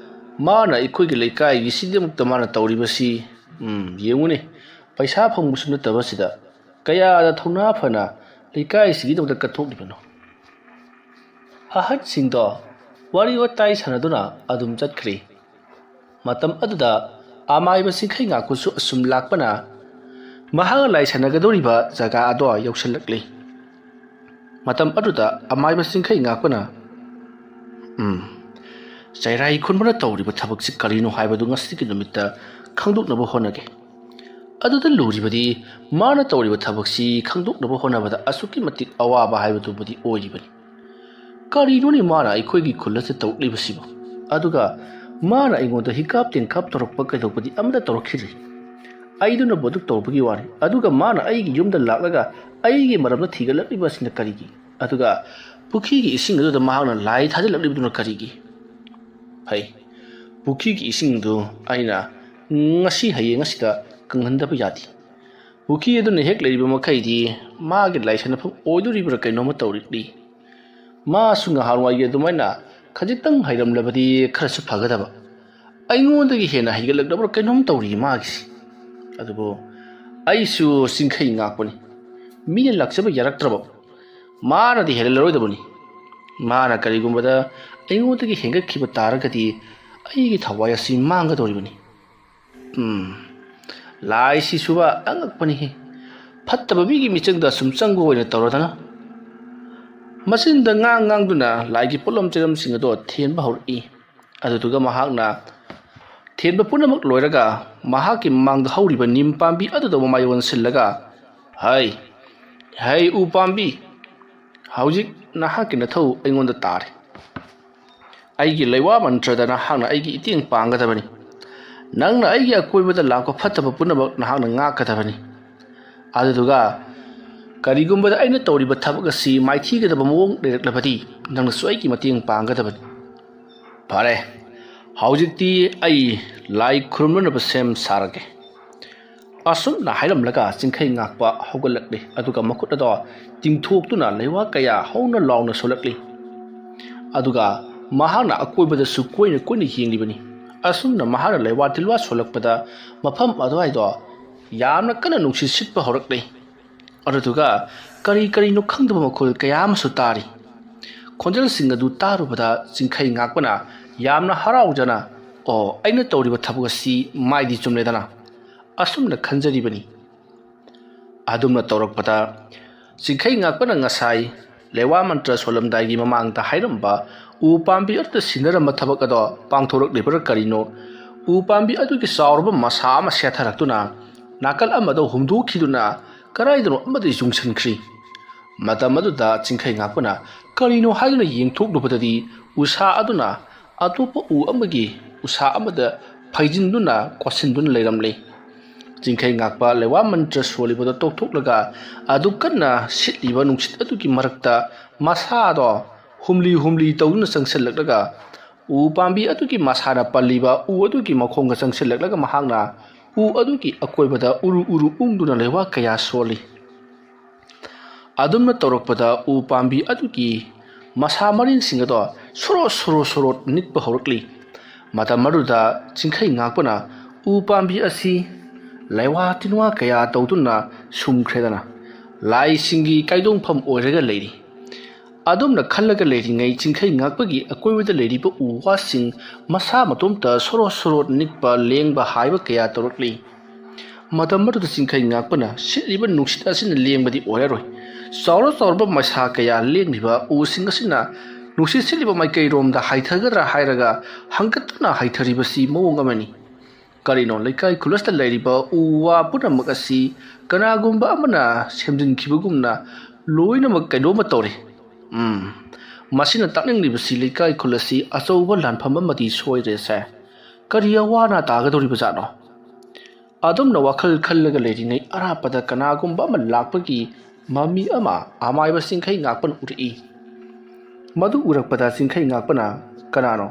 ꯃꯥꯅ ꯑꯩꯈꯣꯏꯒꯤ ꯂꯩꯀꯥꯏꯒꯤꯁꯤꯗꯃꯛꯇ ꯃꯥꯅ ꯇꯧꯔꯤꯕꯁꯤ ꯌꯦꯡꯉꯨꯅꯦ ꯄꯩꯁꯥ ꯐꯪꯕꯁꯨ ꯅꯠꯇꯕꯁꯤꯗ ꯀꯌꯥꯗ ꯊꯧꯅꯥ ꯐꯅ ꯂꯩꯀꯥꯏꯁꯤꯒꯤꯗꯃꯛꯇ ꯀꯠꯊꯣꯛꯂꯤꯕꯅꯣ ꯑꯍꯟꯁꯤꯡꯗꯣ ꯋꯥꯔꯤ ꯋꯥꯇꯥꯏ ꯁꯥꯟꯅꯗꯨꯅ ꯑꯗꯨꯝ ꯆꯠꯈ꯭ꯔꯤ ꯃꯇꯝ ꯑꯗꯨꯗ ꯑꯃꯥꯏꯕ ꯆꯤꯡꯈꯩ ꯉꯥꯛꯄꯁꯨ ꯑꯁꯨꯝ ꯂꯥꯛꯄꯅ ꯃꯍꯥꯛꯅ ꯂꯥꯏ ꯁꯥꯟꯅꯒꯗꯧꯔꯤꯕ ꯖꯒꯥ ꯑꯗꯣ ꯌꯧꯁꯤꯜꯂꯛꯂꯤ ꯃꯇꯝ ꯑꯗꯨꯗ ꯑꯃꯥꯏꯕ ꯆꯤꯡꯈꯩ ꯉꯥꯛꯄꯅ ꯆꯩꯔꯥꯏ ꯈꯨꯟꯕꯅ ꯇꯧꯔꯤꯕ ꯊꯕꯛꯁꯤ ꯀꯔꯤꯅꯣ ꯍꯥꯏꯕꯗꯨ ꯉꯁꯤꯒꯤ ꯅꯨꯃꯤꯠꯇ ꯈꯪꯗꯣꯛꯅꯕ ꯍꯣꯠꯅꯒꯦ ꯑꯗꯨꯗ ꯂꯨꯔꯤꯕꯗꯤ ꯃꯥꯅ ꯇꯧꯔꯤꯕ ꯊꯕꯛꯁꯤ ꯈꯪꯗꯣꯛꯅꯕ ꯍꯣꯠꯅꯕꯗ ꯑꯁꯨꯛꯀꯤ ꯃꯇꯤꯛ ꯑꯋꯥꯕ ꯍꯥꯏꯕꯗꯨꯕꯨꯗꯤ ꯑꯣꯏꯔꯤꯕꯅꯤ ꯀꯔꯤꯅꯣꯅꯤ ꯃꯥꯅ ꯑꯩꯈꯣꯏꯒꯤ ꯈꯨꯜ ꯑꯁꯤ ꯇꯧꯔꯛꯂꯤꯕꯁꯤꯕꯨ ꯑꯗꯨꯒ ꯃꯥꯅ ꯑꯩꯉꯣꯟꯗ ꯍꯤꯀꯥꯞ ꯇꯦꯟꯀꯥꯞ ꯇꯧꯔꯛꯄ ꯀꯩꯗꯧꯕꯗꯤ ꯑꯃꯇ ꯇꯧꯔꯛꯈꯤꯗ꯭ꯔꯤ ꯑꯩꯗꯨꯅꯕꯨ ꯑꯗꯨꯛ ꯇꯧꯕꯒꯤ ꯋꯥꯅꯤ ꯑꯗꯨꯒ ꯃꯥꯅ ꯑꯩꯒꯤ ꯌꯨꯝꯗ ꯂꯥꯛꯂꯒ ꯑꯩꯒꯤ ꯃꯔꯝꯗ ꯊꯤꯒꯠꯂꯛꯂꯤꯕꯁꯤꯅ ꯀꯔꯤꯒꯤ ꯑꯗꯨꯒ ꯄꯨꯈ꯭ꯔꯤꯒꯤ ꯏꯁꯤꯡ ꯑꯗꯨꯗ ꯃꯍꯥꯛꯅ ꯂꯥꯏ ꯊꯥꯖꯤꯜꯂꯛꯂꯤꯕꯗꯨꯅ ꯀꯔꯤꯒꯤ ꯐꯩ ꯄꯨꯈ꯭ꯔꯤꯒꯤ ꯏꯁꯤꯡꯗꯨ ꯑꯩꯅ ꯉꯁꯤ ꯍꯌꯦꯡ ꯑꯁꯤꯗ ꯀꯪꯍꯟꯗꯕ ꯌꯥꯗꯦ ꯄꯨꯈ꯭ꯔꯤ ꯑꯗꯨꯅ ꯍꯦꯛ ꯂꯩꯔꯤꯕ ꯃꯈꯩꯗꯤ ꯃꯥꯒꯤ ꯂꯥꯏꯁꯟꯅꯐꯝ ꯑꯣꯏꯗꯣꯔꯤꯕ꯭ꯔꯥ ꯀꯩꯅꯣꯝꯃ ꯇꯧꯔꯤꯛꯂꯤ ꯃꯥꯁꯨ ꯉꯍꯥꯟꯋꯥꯏꯒꯤ ꯑꯗꯨꯃꯥꯏꯅ ꯈꯖꯤꯛꯇꯪ ꯍꯩꯔꯝꯂꯕꯗꯤ ꯈꯔꯁꯨ ꯐꯒꯗꯕ ꯑꯩꯉꯣꯟꯗꯒꯤ ꯍꯦꯟꯅ ꯍꯩꯒꯠꯂꯛꯂꯕ꯭ꯔꯥ ꯀꯩꯅꯣꯝ ꯇꯧꯔꯤ ꯃꯥꯒꯤꯁꯤ ꯑꯗꯨꯕꯨ ꯑꯩꯁꯨ ꯆꯤꯡꯈꯩ ꯉꯥꯛꯄꯅꯤ ꯃꯤꯅ ꯂꯥꯛꯆꯕ ꯌꯥꯔꯛꯇ꯭ꯔꯕ ꯃꯥꯅꯗꯤ ꯍꯦꯜꯂꯔꯣꯏꯗꯕꯅꯤ ꯃꯥꯅ ꯀꯔꯤꯒꯨꯝꯕꯗ ꯑꯩꯉꯣꯟꯗꯒꯤ ꯍꯦꯟꯒꯠꯈꯤꯕ ꯇꯥꯔꯒꯗꯤ ꯑꯩꯒꯤ ꯊꯋꯥꯏ ꯑꯁꯤ ꯃꯥꯡꯒꯗꯧꯔꯤꯕꯅꯤ ꯂꯥꯏꯁꯤꯁꯨꯕ ꯑꯉꯛꯄꯅꯤꯍꯦ ꯐꯠꯇꯕ ꯃꯤꯒꯤ ꯃꯤꯆꯪꯗ ꯁꯨꯝ ꯆꯪꯕ ꯑꯣꯏꯅ ꯇꯧꯔꯗꯅ ꯃꯆꯤꯟꯗ ꯉꯥꯡꯗꯨꯅ ꯂꯥꯏꯒꯤ ꯄꯣꯠꯂꯝ ꯆꯩꯔꯝꯁꯤꯡ ꯑꯗꯣ ꯊꯦꯟꯕ ꯍꯧꯔꯛꯏ ꯑꯗꯨꯗꯨꯒ ꯃꯍꯥꯛꯅ ꯊꯦꯟꯕ ꯄꯨꯝꯅꯃꯛ ꯂꯣꯏꯔꯒ ꯃꯍꯥꯛꯀꯤ ꯃꯃꯥꯡꯗ ꯍꯧꯔꯤꯕ ꯅꯤꯝ ꯄꯥꯝꯕꯤ ꯑꯗꯨꯗ ꯃꯃꯥꯏ ꯁꯤꯜꯂꯒ ꯍꯩ ꯎ ꯄꯥꯝꯕꯤ ꯍꯧꯖꯤꯛ ꯅꯍꯥꯛꯀꯤ ꯅꯊꯧ ꯑꯩꯉꯣꯟꯗ ꯇꯥꯔꯦ ꯑꯩꯒꯤ ꯂꯩꯋꯥ ꯃꯟꯇ꯭ꯔꯗ ꯅꯍꯥꯛꯅ ꯑꯩꯒꯤ ꯏꯇꯦꯡ ꯄꯥꯡꯒꯗꯕꯅꯤ ꯅꯪꯅ ꯑꯩꯒꯤ ꯑꯀꯣꯏꯕꯗ ꯂꯥꯛꯄ ꯐꯠꯇꯕ ꯄꯨꯝꯅꯃꯛ ꯅꯍꯥꯛꯅ ꯉꯥꯛꯀꯗꯕꯅꯤ ꯑꯗꯨꯗꯨꯒ ꯀꯔꯤꯒꯨꯝꯕꯗ ꯑꯩꯅ ꯇꯧꯔꯤꯕ ꯊꯕꯛ ꯑꯁꯤ ꯃꯥꯏꯊꯤꯒꯗꯕ ꯃꯑꯣꯡ ꯂꯩꯔꯛꯂꯕꯗꯤ ꯅꯪꯅꯁꯨ ꯑꯩꯒꯤ ꯃꯇꯦꯡ ꯄꯥꯡꯒꯗꯕꯅꯤ ꯐꯔꯦ ꯍꯧꯖꯤꯛꯇꯤ ꯑꯩ ꯂꯥꯏ ꯈꯨꯔꯨꯝꯅꯅꯕ ꯁꯦꯝ ꯁꯥꯔꯒꯦ ꯑꯁꯨꯝꯅ ꯍꯥꯏꯔꯝꯂꯒ ꯆꯤꯡꯈꯩ ꯉꯥꯛꯄ ꯍꯧꯒꯠꯂꯛꯂꯤ ꯑꯗꯨꯒ ꯃꯈꯨꯠ ꯑꯗꯣ ꯇꯤꯡꯊꯣꯛꯇꯨꯅ ꯂꯩꯋꯥ ꯀꯌꯥ ꯍꯧꯅ ꯂꯥꯎꯅ ꯁꯣꯜꯂꯛꯂꯤ ꯑꯗꯨꯒ ꯃꯍꯥꯛꯅ ꯑꯀꯣꯏꯕꯗꯁꯨ ꯀꯣꯏꯅ ꯀꯣꯏꯅ ꯌꯦꯡꯂꯤꯕꯅꯤ ꯑꯁꯨꯝꯅ ꯃꯍꯥꯛꯅ ꯂꯩꯋꯥ ꯇꯤꯜꯋꯥ ꯁꯣꯜꯂꯛꯄꯗ ꯃꯐꯝ ꯑꯗꯨꯋꯥꯏꯗꯣ ꯌꯥꯝꯅ ꯀꯟꯅ ꯅꯨꯡꯁꯤꯠ ꯁꯤꯠꯄ ꯍꯧꯔꯛꯂꯤ ꯑꯗꯨꯗꯨꯒ ꯀꯔꯤꯅꯣ ꯈꯪꯗꯕ ꯃꯈꯣꯜ ꯀꯌꯥ ꯑꯃꯁꯨ ꯇꯥꯔꯤ ꯈꯣꯟꯖꯦꯜꯁꯤꯡ ꯑꯗꯨ ꯇꯥꯔꯨꯕꯗ ꯆꯤꯡꯈꯩ ꯉꯥꯛꯄꯅ ꯌꯥꯝꯅ ꯍꯔꯥꯎꯖꯅ ꯑꯩꯅ ꯇꯧꯔꯤꯕ ꯊꯕꯛ ꯑꯁꯤ ꯃꯥꯏꯗꯤ ꯆꯨꯝꯂꯦꯗꯅ ꯑꯁꯨꯝꯅ ꯈꯟꯖꯔꯤꯕꯅꯤ ꯑꯗꯨꯝꯅ ꯇꯧꯔꯛꯄꯗ ꯆꯤꯡꯈꯩ ꯉꯥꯛꯄꯅ ꯉꯁꯥꯏ ꯂꯩꯋꯥ ꯃꯟꯇ꯭ꯔ ꯁꯣꯜꯂꯝꯗꯥꯏꯒꯤ ꯃꯃꯥꯡꯗ ꯍꯥꯏꯔꯝꯕ ꯎ ꯄꯥꯝꯕꯤ ꯑꯗꯨꯗ ꯁꯤꯟꯅꯔꯝꯕ ꯊꯕꯛ ꯑꯗꯣ ꯄꯥꯡꯊꯣꯔꯛꯂꯤꯕ꯭ꯔꯥ ꯀꯔꯤꯅꯣ? ꯎ ꯄꯥꯝꯕꯤ ꯑꯗꯨꯒꯤ ꯆꯥꯎꯔꯕ ꯃꯁꯥ ꯑꯃ ꯁꯦꯠꯊꯔꯛꯇꯨꯅ ꯅꯥꯀꯜ ꯑꯃꯗ ꯍꯨꯝꯗꯣꯛꯈꯤꯗꯨꯅ ꯀꯗꯥꯏꯗꯅꯣ ꯑꯃꯗ ꯌꯨꯡꯁꯤꯟꯈ꯭ꯔꯤ꯫ ꯃꯇꯝ ꯑꯗꯨꯗ ꯆꯤꯡꯈꯩ ꯉꯥꯛꯄꯅ ꯀꯔꯤꯅꯣ ꯍꯥꯏꯗꯨꯅ ꯌꯦꯡꯊꯣꯛꯂꯨꯕꯗꯗꯤ ꯎꯁꯥ ꯑꯗꯨꯅ ꯑꯇꯣꯞꯄ ꯎ ꯑꯃꯒꯤ ꯎꯁꯥ ꯑꯃꯗ ꯐꯩꯖꯤꯟꯗꯨꯅ ꯀꯣꯠꯁꯤꯟꯗꯨꯅ ꯂꯩꯔꯝꯂꯤ꯫ ꯆꯤꯡꯈꯩ ꯉꯥꯛꯄ ꯂꯩꯋꯥ ꯃꯟꯇ꯭ꯔ ꯁꯣꯜꯂꯤꯕꯗꯣ ꯇꯣꯛꯊꯣꯛꯂꯒ ꯑꯗꯨ ꯀꯟꯅ ꯁꯤꯠꯂꯤꯕ ꯅꯨꯡꯁꯤꯠ ꯑꯗꯨꯒꯤ ꯃꯔꯛꯇ ꯃꯁꯥꯗꯣ ꯍꯨꯝꯂꯤ ꯍꯨꯝꯂꯤ ꯇꯧꯗꯨꯅ ꯆꯪꯁꯤꯜꯂꯛꯂꯒ ꯎ ꯄꯥꯝꯕꯤ ꯑꯗꯨꯒꯤ ꯃꯁꯥꯅ ꯄꯜꯂꯤꯕ ꯎ ꯑꯗꯨꯒꯤ ꯃꯈꯣꯡꯒ ꯆꯪꯁꯤꯜꯂꯛꯂꯒ ꯃꯍꯥꯛꯅ ꯎ ꯑꯗꯨꯒꯤ ꯑꯀꯣꯏꯕꯗ ꯎꯔꯨ ꯎꯔꯨ ꯎꯪꯗꯨꯅ ꯂꯩꯋꯥ ꯀꯌꯥ ꯁꯣꯜꯂꯤ꯫ ꯑꯗꯨꯝꯅ ꯇꯧꯔꯛꯄꯗ ꯎ ꯄꯥꯝꯕꯤ ꯑꯗꯨꯒꯤ ꯃꯁꯥ ꯃꯔꯤꯟꯁꯤꯡ ꯑꯗꯣ ꯁꯣꯔꯣꯠ ꯁꯣꯔꯣꯠ ꯁꯣꯔꯣꯠ ꯅꯤꯛꯄ ꯍꯧꯔꯛꯂꯤ꯫ ꯃꯇꯝ ꯑꯗꯨꯗ ꯆꯤꯡꯈꯩ ꯉꯥꯛꯄꯅ ꯎ ꯄꯥꯝꯕꯤ ꯑꯁꯤ ꯂꯩꯋꯥ ꯇꯤꯟꯋꯥ ꯀꯌꯥ ꯇꯧꯗꯨꯅ ꯁꯨꯝꯈ꯭ꯔꯦꯗꯅ ꯂꯥꯏꯁꯤꯡꯒꯤ ꯀꯥꯏꯗꯣꯡꯐꯝ ꯑꯣꯏꯔꯒ ꯂꯩꯔꯤ꯫ ꯑꯗꯨꯝꯅ ꯈꯜꯂꯒ ꯂꯩꯔꯤꯉꯩ ꯆꯤꯡꯈꯩ ꯉꯥꯛꯄꯒꯤ ꯑꯀꯣꯏꯕꯗ ꯂꯩꯔꯤꯕ ꯎ ꯋꯥꯁꯤꯡ ꯃꯁꯥ ꯃꯇꯣꯝꯇ ꯁꯣꯔꯣꯠ ꯁꯣꯔꯣꯠ ꯅꯤꯛꯄ ꯂꯦꯡꯕ ꯍꯥꯏꯕ ꯀꯌా ꯇꯧꯔꯛꯂꯤ꯫ ꯃꯇꯝ ꯑꯗꯨꯗ ꯆꯤꯡꯈꯩ ꯉꯥꯛꯄꯅ ꯁꯤꯠꯂꯤꯕ ꯅꯨꯡꯁꯤꯠ ꯑꯁꯤꯅ ꯂꯦꯡꯕꯗꯤ ꯑꯣꯏꯔꯔꯣꯏ, ꯆꯥꯎꯔ ꯆꯥꯎꯔꯕ ꯃꯁꯥ ꯀꯌꯥ ꯂꯦꯡꯂꯤꯕ ꯎꯁꯤꯡ ꯑꯁꯤꯅ ꯅꯨꯡꯁꯤꯠ ꯁꯤꯠꯂꯤꯕ ꯃꯥꯏꯀꯩꯔꯣꯝꯗ ꯍꯥꯏꯊꯒꯗ꯭ꯔꯥ ꯍꯥꯏꯔꯒ ꯍꯪꯒꯠꯇꯨꯅ ꯍꯥꯏꯊꯔꯤꯕꯁꯤ ꯃꯑꯣꯡ ꯑꯃꯅꯤ꯫ ꯀꯔꯤꯅꯣ ꯂꯩꯀꯥꯏ ꯈꯨꯂꯁꯇ ꯂꯩꯔꯤꯕ ꯎ ꯋꯥ ꯄꯨꯝꯅꯃꯛ ꯑꯁꯤ ꯀꯅꯥꯒꯨꯝꯕ ꯑꯃꯅ ꯁꯦꯝꯖꯤꯟꯈꯤꯕꯒꯨꯝꯅ ꯂꯣꯏꯅꯃꯛ ꯀꯩꯅꯣꯝꯃ ꯇꯧꯔꯦ꯫ ꯃꯁꯤꯅ ꯇꯥꯛꯅꯤꯡꯂꯤꯕꯁꯤ ꯂꯩꯀꯥꯏ ꯈꯨꯜ ꯑꯁꯤ ꯑꯆꯧꯕ ꯂꯥꯟꯐꯝ ꯑꯃꯗꯤ ꯁꯣꯏꯔꯦꯁꯦ꯫ ꯀꯔꯤ ꯑꯋꯥ ꯑꯅꯥ ꯇꯥꯒꯗꯧꯔꯤꯕꯖꯥꯠꯅꯣ? ꯑꯗꯨꯝꯅ ꯋꯥꯈꯜ ꯈꯜꯂꯒ ꯂꯩꯔꯤꯉꯩ ꯑꯔꯥꯞꯄꯗ ꯀꯅꯥꯒꯨꯝꯕ ꯑꯃ ꯂꯥꯛꯄꯒꯤ ꯃꯃꯤ ꯑꯃ ꯑꯃꯥꯏꯕ ꯆꯤꯡꯈꯩ ꯉꯥꯛꯄꯅ ꯎꯔꯛꯏ꯫ ꯃꯗꯨ ꯎꯔꯛꯄꯗ ꯆꯤꯡꯈꯩ ꯉꯥꯛꯄꯅ ꯀꯅꯥꯅꯣ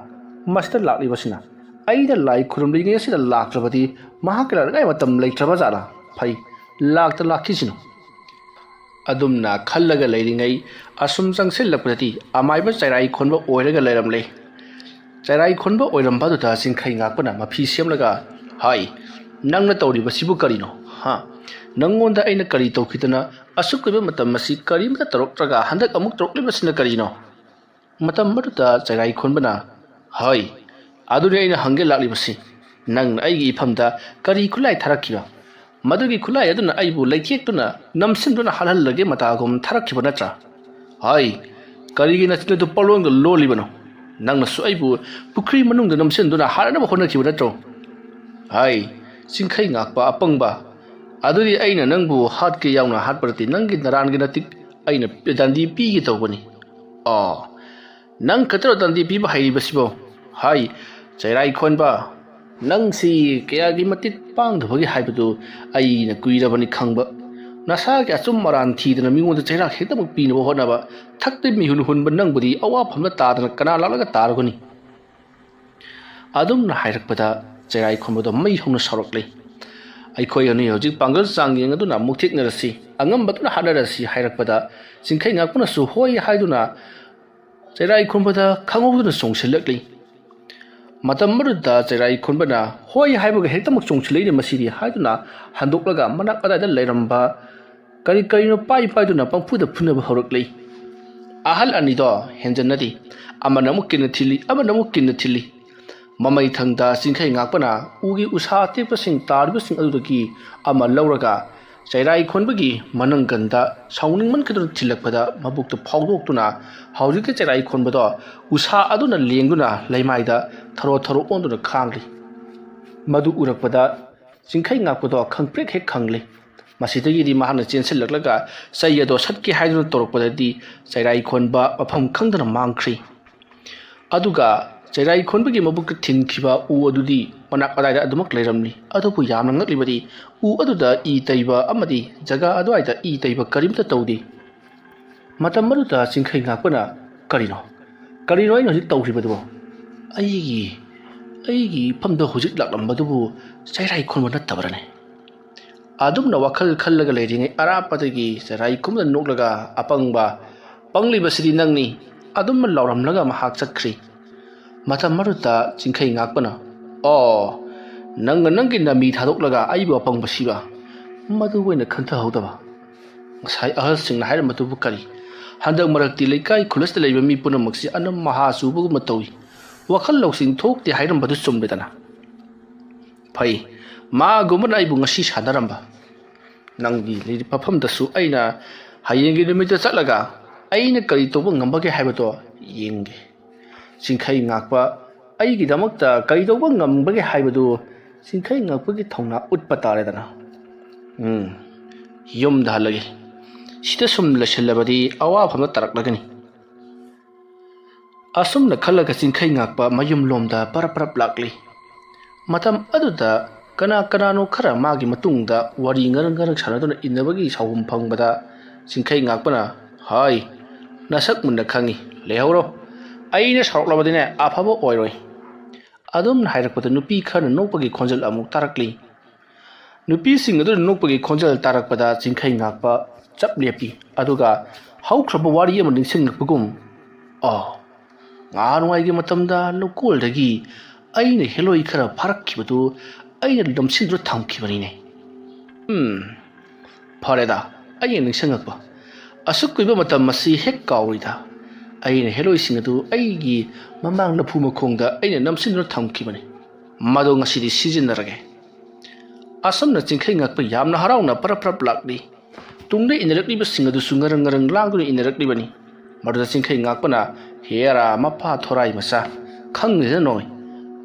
ꯃꯁꯤꯗ ꯂꯥꯛꯂꯤꯕꯁꯤꯅ? ꯑꯩꯅ ꯂꯥꯏ ꯈꯨꯔꯨꯝꯂꯤꯉꯩ ꯑꯁꯤꯗ ꯂꯥꯛꯇ꯭ꯔꯕꯗꯤ ꯃꯍꯥꯛꯀꯤ ꯂꯥꯛꯅꯉꯥꯏ ꯃꯇꯝ ꯂꯩꯇ꯭ꯔꯕꯖꯥꯠꯂꯥ? ꯐꯩ, ꯂꯥꯛꯇ ꯂꯥꯛꯈꯤꯁꯤꯅꯨ꯫ ꯑꯗꯨꯝꯅ ꯈꯜꯂꯒ ꯂꯩꯔꯤꯉꯩ ꯑꯁꯨꯝ ꯆꯪꯁꯤꯜꯂꯛꯄꯗꯗꯤ ꯑꯃꯥꯏꯕ ꯆꯩꯔꯥꯏ ꯈꯣꯟꯕ ꯑꯣꯏꯔꯒ ꯂꯩꯔꯝꯂꯦ꯫ ꯆꯩꯔꯥꯏ ꯈꯣꯟꯕ ꯑꯣꯏꯔꯝꯕ ꯑꯗꯨꯗ ꯆꯤꯡꯈꯩ ꯉꯥꯛꯄꯅ ꯃꯐꯤ ꯁꯦꯝꯂꯒ, ꯍꯥꯏ, ꯅꯪꯅ ꯇꯧꯔꯤꯕꯁꯤꯕꯨ ꯀꯔꯤꯅꯣ? ꯅꯪꯉꯣꯟꯗ ꯑꯩꯅ ꯀꯔꯤ ꯇꯧꯈꯤꯗꯅ ꯑꯁꯨꯛ ꯀꯨꯏꯕ ꯃꯇꯝ ꯑꯁꯤ ꯀꯔꯤꯝꯇ ꯇꯧꯔꯛꯇ꯭ꯔꯒ ꯍꯟꯗꯛ ꯑꯃꯨꯛ ꯇꯧꯔꯛꯂꯤꯕꯁꯤꯅ ꯀꯔꯤꯅꯣ? ꯃꯇꯝ ꯑꯗꯨꯗ ꯆꯩꯔꯥꯏ ꯈꯣꯟꯕꯅ, ꯍꯣꯏ, ꯑꯗꯨꯅꯤ ꯑꯩꯅ ꯍꯪꯒꯦ ꯂꯥꯛꯂꯤꯕꯁꯤ꯫ ꯅꯪꯅ ꯑꯩꯒꯤ ꯏꯐꯝꯗ ꯀꯔꯤ ꯈꯨꯠꯂꯥꯏ ꯊꯥꯔꯛꯈꯤꯕ? ꯃꯗꯨꯒꯤ ꯈꯨꯠꯂꯥꯏ ꯑꯗꯨꯅ ꯑꯩꯕꯨ ꯂꯩꯊꯦꯛꯇꯨꯅ ꯅꯝꯁꯤꯟꯗꯨꯅ ꯍꯥꯠꯍꯜꯂꯒꯦ ꯃꯇꯥꯒꯨꯝ ꯊꯥꯔꯛꯈꯤꯕ ꯅꯠꯇ꯭ꯔꯥ? ꯍꯣꯏ, ꯀꯔꯤꯒꯤ ꯅꯆꯤꯟ ꯑꯗꯨ ꯄꯔꯂꯣꯟꯒ ꯂꯣꯜꯂꯤꯕꯅꯣ? ꯅꯪꯅꯁꯨ ꯑꯩꯕꯨ ꯄꯨꯈ꯭ꯔꯤ ꯃꯅꯨꯡꯗ ꯅꯝꯁꯤꯟꯗꯨꯅ ꯍꯥꯠꯅꯕ ꯍꯣꯠꯅꯈꯤꯕ ꯅꯠꯇ꯭ꯔꯣ? ꯍꯥꯏ, ꯆꯤꯡꯈꯩ ꯉꯥꯛꯄ ꯑꯄꯪꯕ, ꯑꯗꯨꯗꯤ ꯑꯩꯅ ꯅꯪꯕꯨ ꯍꯥꯠꯀꯦ ꯌꯥꯎꯅ ꯍꯥꯠꯄ ꯅꯠꯇꯦ, ꯅꯪꯒꯤ ꯅꯔꯥꯟꯒꯤ ꯅꯇꯤꯛ ꯑꯩꯅ ꯗꯟꯗꯤ ꯄꯤꯒꯦ ꯇꯧꯕꯅꯤ꯫ ꯅꯪ ꯈꯛꯇꯔꯣ ꯗꯟꯗꯤ ꯄꯤꯕ ꯍꯩꯔꯤꯕꯁꯤꯕꯣ? ꯍꯥꯏ, ꯆꯩꯔꯥꯏ ꯈꯣꯟꯕ, ꯅꯪꯁꯤ ꯀꯌꯥꯒꯤ ꯃꯇꯤꯛ ꯄꯥꯡꯗꯕꯒꯦ ꯍꯥꯏꯕꯗꯨ ꯑꯩꯅ ꯀꯨꯏꯔꯕꯅꯤ ꯈꯪꯕ꯫ ꯅꯁꯥꯒꯤ ꯑꯆꯨꯝ ꯑꯔꯥꯟ ꯊꯤꯗꯅ ꯃꯤꯉꯣꯟꯗ ꯆꯩꯔꯥꯛ ꯍꯦꯛꯇꯃꯛ ꯄꯤꯅꯕ ꯍꯣꯠꯅꯕ ꯊꯛꯇ ꯃꯤꯍꯨꯟ ꯍꯨꯟꯕ ꯅꯪꯕꯨꯗꯤ ꯑꯋꯥꯐꯝꯗ ꯇꯥꯗꯅ ꯀꯅꯥ ꯂꯥꯛꯂꯒ ꯇꯥꯔꯨꯒꯅꯤ? ꯑꯗꯨꯝꯅ ꯍꯥꯏꯔꯛꯄꯗ ꯆꯩꯔꯥꯏ ꯈꯣꯟꯕꯗꯣ ꯃꯩ ꯍꯧꯅ ꯁꯥꯎꯔꯛꯂꯤ꯫ ꯑꯩꯈꯣꯏ ꯑꯅꯤ ꯍꯧꯖꯤꯛ ꯄꯥꯡꯒꯜ ꯆꯥꯡ ꯌꯦꯡꯗꯨꯅ ꯑꯃꯨꯛ ꯊꯦꯛꯅꯔꯁꯤ, ꯑꯉꯝꯕꯗꯨꯅ ꯍꯥꯠꯅꯔꯁꯤ ꯍꯥꯏꯔꯛꯄꯗ ꯆꯤꯡꯈꯩ ꯉꯥꯛꯄꯅꯁꯨ ꯍꯣꯏ ꯍꯥꯏꯗꯨꯅ ꯆꯩꯔꯥꯏ ꯈꯣꯟꯕꯗ ꯈꯪꯍꯧꯗꯨꯅ ꯆꯣꯡꯁꯤꯜꯂꯛꯂꯤ꯫ ꯃꯇꯝ ꯑꯗꯨꯗ ꯆꯩꯔꯥꯏ ꯈꯣꯟꯕꯅ ꯍꯣꯏ ꯍꯥꯏꯕꯒ ꯍꯦꯛꯇꯃꯛ ꯆꯣꯡꯁꯤꯜꯂꯛꯏꯅꯦ ꯃꯁꯤꯗꯤ ꯍꯥꯏꯗꯨꯅ ꯍꯟꯗꯣꯛꯂꯒ ꯃꯅꯥꯛ ꯑꯗꯥꯏꯗ ꯂꯩꯔꯝꯕ ꯀꯔꯤꯅꯣ ꯄꯥꯏꯗꯨꯅ ꯄꯪꯐꯨꯗ ꯐꯨꯅꯕ ꯍꯧꯔꯛꯂꯤ꯫ ꯑꯍꯜ ꯑꯅꯤꯗꯣ ꯍꯦꯟꯖꯟꯅꯗꯤ ꯑꯃꯅ ꯑꯃꯨꯛ ꯀꯤꯟꯅ ꯊꯤꯜꯂꯤ, ꯑꯃꯅ ꯑꯃꯨꯛ ꯀꯤꯟꯅ ꯊꯤꯜꯂꯤ꯫ ꯃꯃꯩ ꯊꯪꯗ ꯆꯤꯡꯈꯩ ꯉꯥꯛꯄꯅ ꯎꯒꯤ ꯎꯁꯥ ꯑꯇꯦꯛꯄꯁꯤꯡ ꯇꯥꯔꯤꯕꯁꯤꯡ ꯑꯗꯨꯗꯒꯤ ꯑꯃ ꯂꯧꯔꯒ ꯆꯩꯔꯥꯏ ꯈꯣꯟꯕꯒꯤ ꯃꯅꯪꯒꯟꯗ ꯁꯥꯎꯅꯤꯡꯃꯟꯈꯤꯗꯨꯅ ꯊꯤꯜꯂꯛꯄꯗ ꯃꯕꯨꯛꯇ ꯐꯥꯎꯗꯣꯛꯇꯨꯅ ꯍꯧꯖꯤꯛꯀꯤ ꯆꯩꯔꯥꯏ ꯈꯣꯟꯕꯗꯣ ꯎꯁꯥ ꯑꯗꯨꯅ ꯂꯦꯡꯗꯨꯅ ꯂꯩꯃꯥꯏꯗ ꯊꯔꯣ ꯊꯔꯣ ꯑꯣꯟꯗꯨꯅ ꯈꯥꯡꯂꯤ꯫ ꯃꯗꯨ ꯎꯔꯛꯄꯗ ꯆꯤꯡꯈꯩ ꯉꯥꯛꯄꯗꯣ ꯈꯪꯄ꯭ꯔꯦꯛ ꯍꯦꯛ ꯈꯪꯂꯤ꯫ ꯃꯁꯤꯗꯒꯤꯗꯤ ꯃꯍꯥꯛꯅ ꯆꯦꯟꯁꯤꯜꯂꯛꯂꯒ ꯆꯩ ꯑꯗꯣ ꯁꯠꯀꯦ ꯍꯥꯏꯗꯨꯅ ꯇꯧꯔꯛꯄꯗꯗꯤ ꯆꯩꯔꯥꯏ ꯈꯣꯟꯕ ꯃꯐꯝ ꯈꯪꯗꯅ マꯡꯈ꯭ꯔꯤ꯫ ꯑꯗꯨꯒ ꯆꯩꯔꯥꯏ ꯈꯣꯟꯕꯒꯤ ꯃꯕꯨꯛꯇ ꯊꯤꯟꯈꯤꯕ ꯎ ꯑꯗꯨꯗꯤ ꯃꯅꯥꯛ ꯑꯗꯥꯏꯗ ꯑꯗꯨꯃꯛ ꯂꯩꯔꯝꯂꯤ꯫ ꯑꯗꯨꯕꯨ ꯌꯥꯝꯅ ꯉꯛꯂꯤꯕꯗꯤ ꯎ ꯑꯗꯨꯗ ꯏ ꯇꯩꯕ ꯑꯃꯗꯤ ꯖꯒꯥ ꯑꯗꯨꯋꯥꯏꯗ ꯏ ꯇꯩꯕ ꯀꯔꯤꯝꯇ ꯇꯧꯗꯦ꯫ ꯃꯇꯝ ꯑꯗꯨꯗ ꯆꯤꯡꯈꯩ ꯉꯥꯛꯄꯅ, ꯀꯔꯤꯅꯣ ꯑꯩꯅ ꯍꯧꯖꯤꯛ ꯇꯧꯈꯤꯕꯗꯨꯕꯣ? ꯑꯩꯒꯤ ꯏꯐꯝꯗ ꯍꯧꯖꯤꯛ ꯂꯥꯛꯂꯝꯕꯗꯨꯕꯨ ꯆꯩꯔꯥꯏ ꯈꯣꯟꯕ ꯅꯠꯇꯕ꯭ꯔꯅꯦ? ꯑꯗꯨꯝꯅ ꯋꯥꯈꯜ ꯈꯜꯂꯒ ꯂꯩꯔꯤꯉꯩ ꯑꯔꯥꯞꯄꯗꯒꯤ ꯆꯩꯔꯥꯏ ꯈꯣꯟꯕꯅ ꯅꯣꯛꯂꯒ, ꯑꯄꯪꯕ, ꯄꯪꯂꯤꯕꯁꯤꯗꯤ ꯅꯪꯅꯤ, ꯑꯗꯨꯝꯅ ꯂꯥꯎꯔꯝꯂꯒ ꯃꯍꯥꯛ ꯆꯠꯈ꯭ꯔꯤ꯫ ꯃꯇꯝ ꯑꯗꯨꯗ ꯆꯤꯡꯈꯩ ꯉꯥꯛꯄꯅ, ꯅꯪꯅ ꯅꯪꯒꯤ ꯅꯃꯤ ꯊꯥꯗꯣꯛꯂꯒ ꯑꯩꯕꯨ ꯑꯄꯪꯕꯁꯤꯕ? ꯃꯗꯨ ꯑꯣꯏꯅ ꯈꯟꯊꯍꯧꯗꯕ? ꯉꯁꯥꯏ ꯑꯍꯜꯁꯤꯡꯅ ꯍꯥꯏꯔꯝꯕꯗꯨꯕꯨ ꯀꯔꯤ? ꯍꯟꯗꯛ ꯃꯔꯛꯇꯤ ꯂꯩꯀꯥꯏ ꯈꯨꯂꯁꯇ ꯂꯩꯕ ꯃꯤ ꯄꯨꯝꯅꯃꯛꯁꯤ ꯑꯅꯝ ꯃꯍꯥ ꯆꯨꯕꯒꯨꯝꯕ ꯇꯧꯏ, ꯋꯥꯈꯜ ꯂꯧꯁꯤꯡ ꯊꯣꯛꯇꯦ ꯍꯥꯏꯔꯝꯕꯗꯨ ꯆꯨꯝꯂꯦꯗꯅ? ꯐꯩ, ꯃꯥꯒꯨꯝꯕꯅ ꯑꯩꯕꯨ ꯉꯁꯤ ꯁꯥꯟꯅꯔꯝꯕ ꯅꯪꯒꯤ ꯂꯩꯔꯤꯕ ꯃꯐꯝꯗꯁꯨ ꯑꯩꯅ ꯍꯌꯦꯡꯒꯤ ꯅꯨꯃꯤꯠꯇ ꯆꯠꯂꯒ ꯑꯩꯅ ꯀꯔꯤ ꯇꯧꯕ ꯉꯝꯕꯒꯦ ꯍꯥꯏꯕꯗꯣ ꯌꯦꯡꯒꯦ ꯆꯤꯡꯈꯩ ꯉꯥꯛꯄ ꯑꯩꯒꯤꯗꯃꯛꯇ ꯀꯔꯤ ꯇꯧꯕ ꯉꯝꯕꯒꯦ ꯍꯥꯏꯕꯗꯨ ꯆꯤꯡꯈꯩ ꯉꯥꯛꯄꯒꯤ ꯊꯧꯅꯥ ꯎꯠꯄ ꯇꯥꯔꯦꯗꯅ ꯌꯨꯝꯗ ꯍꯜꯂꯒꯦ ꯁꯤꯗ ꯁꯨꯝ ꯂꯩꯁꯤꯜꯂꯕꯗꯤ ꯑꯋꯥꯐꯝꯗ ꯇꯥꯔꯛꯂꯒꯅꯤ ꯑꯁꯨꯝꯅ ꯈꯜꯂꯒ ꯆꯤꯡꯈꯩ ꯉꯥꯛꯄ ꯃꯌꯨꯝꯂꯣꯝꯗ ꯄꯔꯞ ꯄꯔꯞ ꯂꯥꯛꯂꯤ ꯃꯇꯝ ꯑꯗꯨꯗ ꯀꯅꯥꯅꯣ ꯈꯔ ꯃꯥꯒꯤ ꯃꯇꯨꯡꯗ ꯋꯥꯔꯤ ꯉꯔꯪ ꯁꯥꯟꯅꯗꯨꯅ ꯏꯟꯅꯕꯒꯤ ꯁꯥꯎꯍꯨꯝ ꯐꯪꯕꯗ ꯆꯤꯡꯈꯩ ꯉꯥꯛꯄꯅ ꯍꯥꯏ ꯅꯁꯛ ꯃꯨꯟꯅ ꯈꯪꯉꯤ ꯂꯩꯍꯧꯔꯣ ꯑꯩꯅ ꯁꯥꯎꯔꯛꯂꯕꯗꯤꯅꯦ ꯑꯐꯕ ꯑꯣꯏꯔꯣꯏ ꯑꯗꯨꯝꯅ ꯍꯥꯏꯔꯛꯄꯗ ꯅꯨꯄꯤ ꯈꯔꯅ ꯅꯣꯛꯄꯒꯤ ꯈꯣꯟꯖꯦꯜ ꯑꯃꯨꯛ ꯇꯥꯔꯛꯂꯤ ꯅꯨꯄꯤꯁꯤꯡ ꯑꯗꯨꯅ ꯅꯣꯛꯄꯒꯤ ꯈꯣꯟꯖꯦꯜ ꯇꯥꯔꯛꯄꯗ ꯆꯤꯡꯈꯩ ꯉꯥꯛꯄ ꯆꯞ ꯂꯦꯞꯄꯤ ꯑꯗꯨꯒ ꯍꯧꯈ꯭ꯔꯕ ꯋꯥꯔꯤ ꯑꯃ ꯅꯤꯡꯁꯤꯡꯂꯛꯄꯒꯨꯝ ꯉꯍꯥꯟꯋꯥꯏꯒꯤ ꯃꯇꯝꯗ ꯂꯧꯀꯣꯜꯗꯒꯤ ꯑꯩꯅ ꯍꯦꯂꯣꯏ ꯈꯔ ꯐꯥꯔꯛꯈꯤꯕꯗꯨ ꯑꯩꯅ ꯅꯝꯁꯤꯟꯗꯨꯅ ꯊꯝꯈꯤꯕꯅꯤꯅꯦ ꯐꯔꯦꯗ ꯑꯩꯅ ꯅꯤꯡꯁꯤꯡꯉꯛꯄ ꯑꯁꯨꯛ ꯀꯨꯏꯕ ꯃꯇꯝ ꯑꯁꯤ ꯍꯦꯛ ꯀꯥꯎꯔꯤꯗ ꯑꯩꯅ ꯍꯦꯂꯣꯏꯁꯤꯡ ꯑꯗꯨ ꯑꯩꯒꯤ ꯃꯃꯥꯡ ꯂꯐꯨ ꯃꯈꯣꯡꯗ ꯑꯩꯅ ꯅꯝꯁꯤꯟꯗꯨꯅ ꯊꯝꯈꯤꯕꯅꯤ ꯃꯗꯣ ꯉꯁꯤꯗꯤ ꯁꯤꯖꯤꯟꯅꯔꯒꯦ ꯑꯁꯨꯝꯅ ꯆꯤꯡꯈꯩ ꯉꯥꯛꯄ ꯌꯥꯝꯅ ꯍꯔꯥꯎꯅ ꯄꯔꯞ ꯄꯔꯞ ꯂꯥꯛꯂꯤ ꯇꯨꯡꯗ ꯏꯟꯅꯔꯛꯂꯤꯕꯁꯤꯡ ꯑꯗꯨꯁꯨ ꯉꯔꯪ ꯂꯥꯡꯗꯨꯅ ꯏꯟꯅꯔꯛꯂꯤꯕꯅꯤ ꯃꯗꯨꯗ ꯆꯤꯡꯈꯩ ꯉꯥꯛꯄꯅ ꯍꯦꯔꯥ ꯃꯄꯥ ꯊꯣꯔꯥꯏ ꯃꯆꯥ ꯈꯪꯗꯦꯗ ꯅꯣꯏ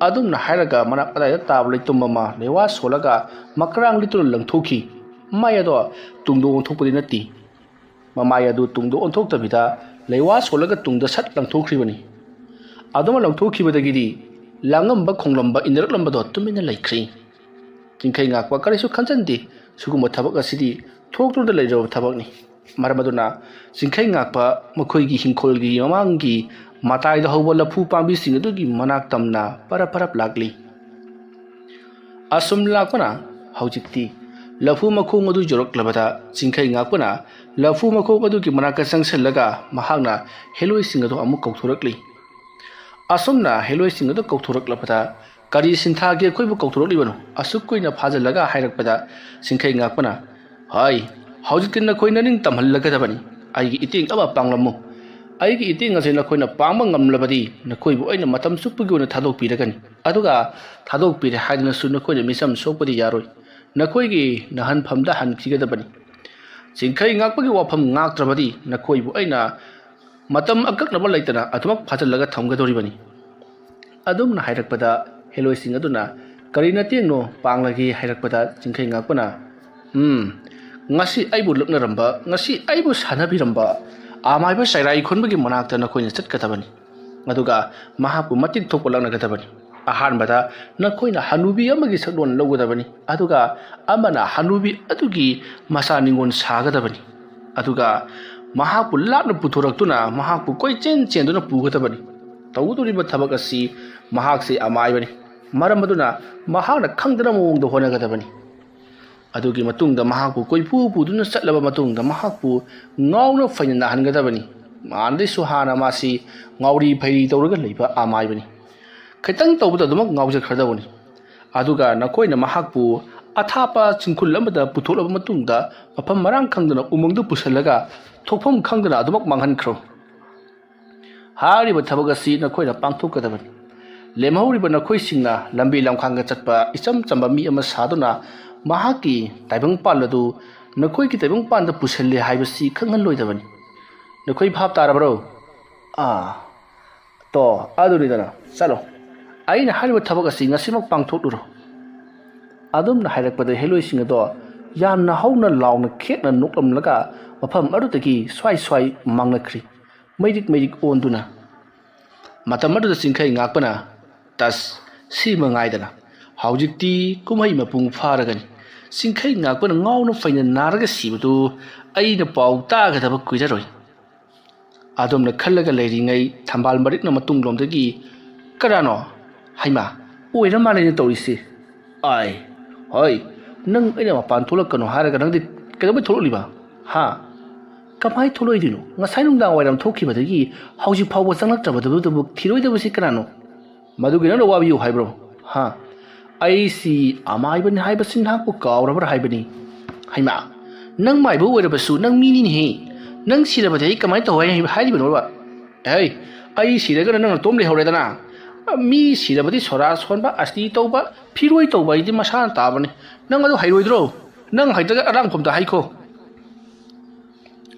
ꯑꯗꯨꯝꯅ ꯍꯥꯏꯔꯒ ꯃꯅꯥꯛ ꯑꯗꯥꯏꯗ ꯇꯥꯕ ꯂꯩꯇꯨꯝ ꯑꯃ ꯂꯩꯋꯥ ꯁꯣꯜꯂꯒ ꯃꯀ꯭ꯔꯥꯡ ꯂꯤꯠꯇꯨꯅ ꯂꯪꯊꯣꯛꯈꯤ ꯃꯥꯏ ꯑꯗꯣ ꯇꯨꯡꯗ ꯑꯣꯟꯊꯣꯛꯄꯗꯤ ꯅꯠꯇꯦ ꯃꯃꯥꯏ ꯑꯗꯨ ꯇꯨꯡꯗ ꯑꯣꯟꯊꯣꯛꯇꯕꯤꯗ ꯂꯩꯋꯥ ꯁꯣꯜꯂꯒ ꯇꯨꯡꯗ ꯁꯠ ꯂꯪꯊꯣꯛꯈ꯭ꯔꯤꯕꯅꯤ ꯑꯗꯨꯃ ꯂꯪꯊꯣꯛꯈꯤꯕꯗꯒꯤꯗꯤ ꯂꯥꯡꯉꯝꯕ ꯈꯣꯡꯂꯝꯕ ꯏꯟꯅꯔꯛꯂꯝꯕꯗꯣ ꯇꯨꯃꯤꯟꯅ ꯂꯩꯈ꯭ꯔꯤ ꯆꯤꯡꯈꯩ ꯉꯥꯛꯄ ꯀꯔꯤꯁꯨ ꯈꯟꯖꯟꯗꯦ ꯁꯤꯒꯨꯝꯕ ꯊꯕꯛ ꯑꯁꯤꯗꯤ ꯊꯣꯛꯇꯨꯅ ꯂꯩꯔꯕ ꯊꯕꯛꯅꯤ ꯃꯔꯝ ꯑꯗꯨꯅ ꯆꯤꯡꯈꯩ ꯉꯥꯛꯄ ꯃꯈꯣꯏꯒꯤ ꯍꯤꯡꯈꯣꯜꯒꯤ ꯃꯃꯥꯡꯒꯤ ꯃꯇꯥꯏꯗ ꯍꯧꯕ ꯂꯐꯨ ꯄꯥꯝꯕꯤꯁꯤꯡ ꯑꯗꯨꯒꯤ ꯃꯅꯥꯛ ꯇꯝꯅ ꯄꯔꯞ ꯄꯔꯞ ꯂꯥꯛꯂꯤ ꯑꯁꯨꯝ ꯂꯥꯛꯄꯅ ꯍꯧꯖꯤꯛꯇꯤ ꯂꯐꯨ ꯃꯈꯣꯡ ꯑꯗꯨ ꯌꯧꯔꯛꯂꯕꯗ ꯆꯤꯡꯈꯩ ꯉꯥꯛꯄꯅ ꯂꯐꯨ ꯃꯈꯣꯡ ꯑꯗꯨꯒꯤ ꯃꯅꯥꯛꯇ ꯆꯪꯁꯤꯜꯂꯒ ꯃꯍꯥꯛꯅ ꯍꯦꯂꯣꯏꯁꯤꯡ ꯑꯗꯨ ꯑꯃꯨꯛ ꯀꯧꯊꯣꯔꯛꯂꯤ ꯑꯁꯨꯝꯅ ꯍꯦꯂꯣꯏꯁꯤꯡ ꯑꯗꯨ ꯀꯧꯊꯣꯔꯛꯂꯕꯗ ꯀꯔꯤ ꯁꯤꯟꯊꯥꯒꯤ ꯑꯩꯈꯣꯏꯕꯨ ꯀꯧꯊꯣꯔꯛꯂꯤꯕꯅꯣ ꯑꯁꯨꯛ ꯀꯨꯏꯅ ꯐꯥꯖꯤꯜꯂꯒ ꯍꯥꯏꯔꯛꯄꯗ ꯆꯤꯡꯈꯩ ꯉꯥꯛꯄꯅ ꯍꯥꯏ ꯍꯧꯖꯤꯛꯇꯤ ꯅꯈꯣꯏ ꯅꯅꯤꯡ ꯇꯝꯍꯜꯂꯒꯗꯕꯅꯤ ꯑꯩꯒꯤ ꯏꯇꯦꯡ ꯑꯃ ꯄꯥꯡꯂꯝꯃꯨ ꯑꯩꯒꯤ ꯏꯇꯦꯡ ꯑꯁꯤ ꯅꯈꯣꯏꯅ ꯄꯥꯡꯕ ꯉꯝꯂꯕꯗꯤ ꯅꯈꯣꯏꯕꯨ ꯑꯩꯅ ꯃꯇꯝ ꯆꯨꯞꯄꯒꯤ ꯑꯣꯏꯅ ꯊꯥꯗꯣꯛꯄꯤꯔꯒꯅꯤ ꯑꯗꯨꯒ ꯊꯥꯗꯣꯛꯄꯤꯔꯦ ꯍꯥꯏꯗꯨꯅꯁꯨ ꯅꯈꯣꯏꯅ ꯃꯤꯆꯝ ꯁꯣꯛꯄꯗꯤ ꯌꯥꯔꯣꯏ ꯅꯈꯣꯏꯒꯤ ꯅꯍꯟꯐꯝꯗ ꯍꯟꯈꯤꯒꯗꯕꯅꯤ ꯆꯤꯡꯈꯩ ꯉꯥꯛꯄꯒꯤ ꯋꯥꯐꯝ ꯉꯥꯛꯇ꯭ꯔꯕꯗꯤ ꯅꯈꯣꯏꯕꯨ ꯑꯩꯅ ꯃꯇꯝ ꯑꯀꯛꯅꯕ ꯂꯩꯇꯅ ꯑꯗꯨꯃꯛ ꯐꯥꯖꯤꯜꯂꯒ ꯊꯝꯒꯗꯧꯔꯤꯕꯅꯤ ꯑꯗꯨꯝꯅ ꯍꯥꯏꯔꯛꯄꯗ ꯍꯦꯂꯣꯏꯁꯤꯡ ꯑꯗꯨꯅ ꯀꯔꯤ ꯅꯇꯦꯡꯅꯣ ꯄꯥꯡꯂꯒꯦ ꯍꯥꯏꯔꯛꯄꯗ ꯆꯤꯡꯈꯩ ꯉꯥꯛꯄꯅ ngasi aibu lukna ramba ngasi aibu sanabiramba amaiba sairai khonbagi manakta nakoina chatkatabani aduga mahapu matik thokpa laknagadabani ahanbada nakoina hanubi amagi saklon lawgadabani aduga amana hanubi adugi masa ningon sagadabani aduga mahapu lapna puthuraktuna mahapu koi chenduna pugadabani tawduriba thabak asi mahakse amaibani maramaduna mahakna khangdana mawongda honagadabani adugi matungda mahakpu koipu puduna chatlaba matungda mahakpu ngawna faina nahangadabani mandai suhana masi ngawri phairi tawraga leiba amaibani khaitang tawbada dumak ngawja khardabani aduga nakoina mahakpu athapa chingkul amada putholaba matungda mafam marang khangdana umangdu pusallaga thokpham khangdana adumak manghankhro hariba thabaga si nakoina pangthokadabani lemhauriba nakoi singna lambi lamkhanga chatpa icham chamba mi ama saduna mahaki taibang paladu nakoi ki taibang panda pusalle haibasi khangan loidabani nakoi bhab tarabro to aduri dana chalo aina hariba thabak asi ngasimak pangthokluro adumna hairakpada heloi singa do yamna hauna launa khekna noklamlaga mafam adutagi swai mangnakhri maidik onduna matam adu singkhai ngakpana tas si mangaidana haujikti kumai mapung faragani singkhai ngakpana ngawna faina naraga sibadu aina pau tagadaba kuijaroi adumna khallaga leiringai thambal marikna matunglomdagi karano haima oira malai tawrisi ai hoi nang aina mapan tholakano haraga nangdi kadabai thololiba ha kamai tholoidino ngasai nungdang wairam thokibadagi hauji phawba changlaktrabadabudabuk thiroidabasi kanano madugi nang wabiyu haibro ha aisi amaiban haibasin hakpu kawrabra haibani haima nang maibu oirabasu nang mini ni he nang sirabadai kamai tawai haibano ba hey ai siraga nang tomle horedana mi sirabadi sora sonba asti tawba phiroi tawba idi masana tabane nang adu hairoidro nang haidra arang khom da haiko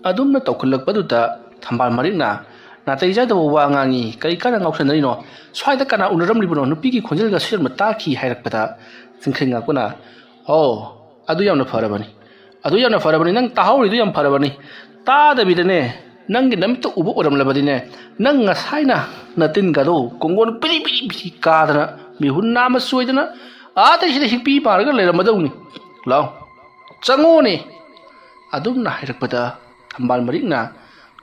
adumna tawkhulakpaduta thambal marikna natai jada wa ngangi kai kana ngausanari no swaida kana unaramlibuno nupi ki khonjel ga sir mata ki hairakpada singkhai ngakuna oh adu yamna farabani nang tahawri du yam farabani ta da bidane nang gi namta ubu oramlabadine nang ngasaina natin gado kongon pili kadana mi hunna ma suidana ata sida hikpi parga leramadauni law changone adumna hairakpada thambal marikna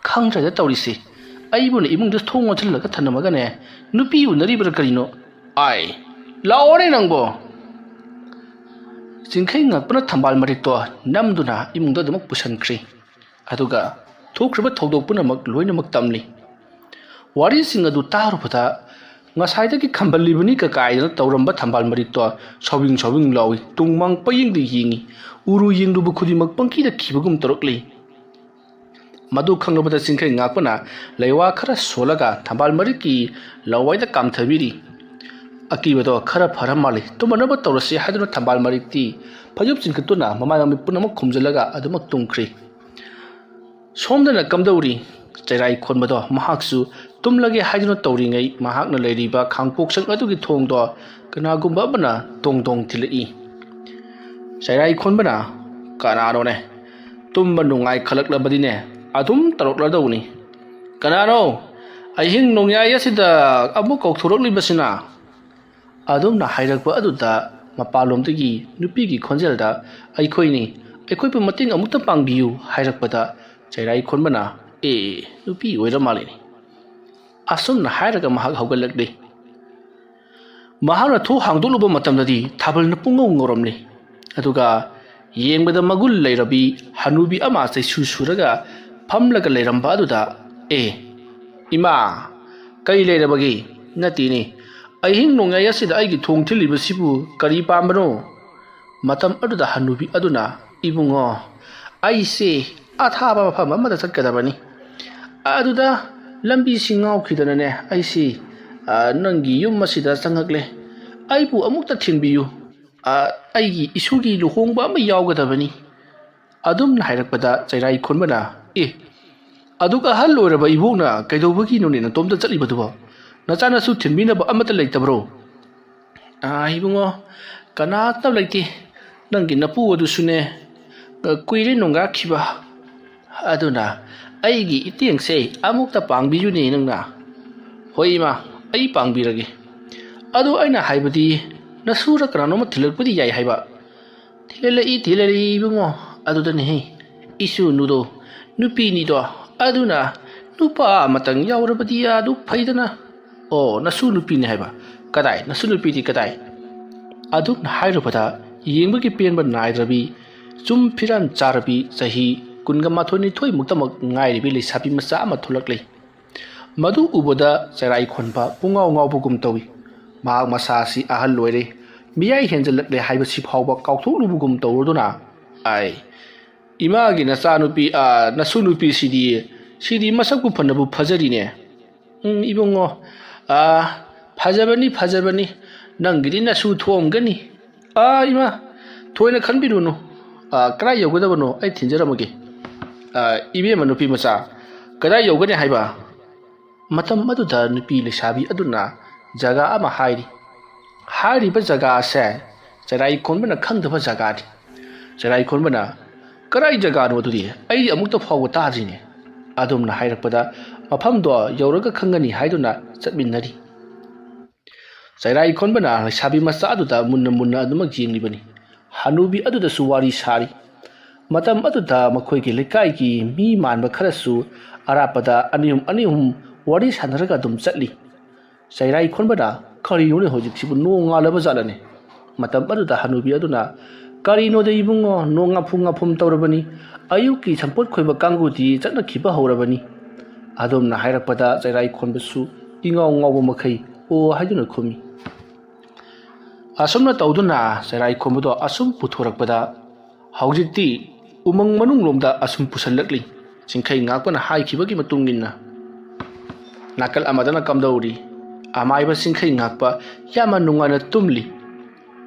khangjada tawrisi aibuna imung dus thongo chilla ka thanamaga ne nupi unari bar karino ai laore nangbo singkhai ngakpana thambal marik to namduna imung da damak pusankri aduga thokhraba thodokpuna mak loina mak tamli wari sing adu taru phata ngasai da ki khambali buni ka kaidana tawramba thambal marik to showing lawi tungmang paying di yingi uru yingdu bu khudi mak pangki da khibagum torokli madu khangbada singkhai ngakpana leiwa khara solaga thambal mariki lawaida kamthabiri akibado khara pharamali tumanaba tawrasi haduna thambal marikti phajub chinkatuna mamayami punama khumjalaga adumak tungkhri somdana kamdauri chairai khonbado mahaksu tumlage haduna tawringai mahakna leiriba khangpok sang adugi thongdo kanagumba bana tongdong thilai chairai khonbana kanano ne tumba nungai khalaklabadine adum tarokladawni kanano ahing nongya yasida amu kauthurokli adum na hairakpa aduda mapalomdagi nupi gi khonjelda aikhoini aikhoipa mating amukta pangbiu hairakpada chairai khonbana nupi oiramali asumna hairaga mahak haugalakde mahana thu hangduluba matamdadi thabalna pungau ngoromli aduga yengbada magul leirabi hanubi ama sai susuraga famlaga leiramba aduda ima kai leirabagi natini ahing nongya yasida aigi thongthilibasibu kari pambano matam aduda hanubi aduna ibungo aise athaba phama mada satkadabani aduda lambi singau khidanane aisi nangi yum masida sangakle aibu amukta thinbiyu aigi isugi luhongba ma yawgadabani adum na hairakpada chairai khonbana aduga hal loiraba ibuna kaidobagi none na tomda chalibaduba nachana su thinbina ba amata leitabro ibungo kana tab leiti nangi napu adu sune kuire nonga khiba aduna aigi itiengse amukta pangbiyuni nangna hoima ai pangbirage adu aina haibadi nasura kanano ma thilakpadi yai haiba thilele ibungo aduda ne isu nudo nupi ni do aduna nupa matang yawrabadi adu phaidana nasu nupi ne haiba kadai nasu nupi ti kadai adu na hairabada yengbagi penba naidrabi chum phiran charbi sahi kunga mathoni thoi muktamak ngairibi leisabi macha ama thulaklei madu uboda chairai khonba pungau ngawbugum tawi mahak masasi ahal loire miyai henjalakle haibasi phawba kauthulubugum tawroduna ai imagi nachanupi nasunupi sidi masakku phanabu phajari ibungo phajabani nangidi nasu thomgani ima thoina khanbirunu krai yogadabano ai thinjaramage ibe manupi macha kadai yogani haiba matam aduda nupi lesabi aduna jaga ama hairi ba jaga se chairai khonbana khangdaba jaga di chairai khonbana karai jaga no dudi ai amukta phawga tajine adumna hairakpada mafamdo yauraga khangani haiduna chatminnari chairai khonbana lesabi macha aduda munna adumak jinglibani hanubi aduda suwari sari matam aduda makhoigi lekai ki mi manba kharasu arapada anihum wari sanaraga dum chatli chairai khonbana khariyune hojik sibu nonga laba jalane matam aduda hanubi aduna karino de ibungo nonga phum tawrabani ayuki sampot khoiba kangudi chatna khiba horabani adumna hairakpada chairai khonbasu ingau ngawba makhai haiduna khomi asumna tawduna chairai khonbado asum puthorakpada haujikti umang manung lomda asum pusallakli singkhai ngakpana haikibagi matungina nakal amadana kamdauri amaiba singkhai ngakpa yama nungana tumli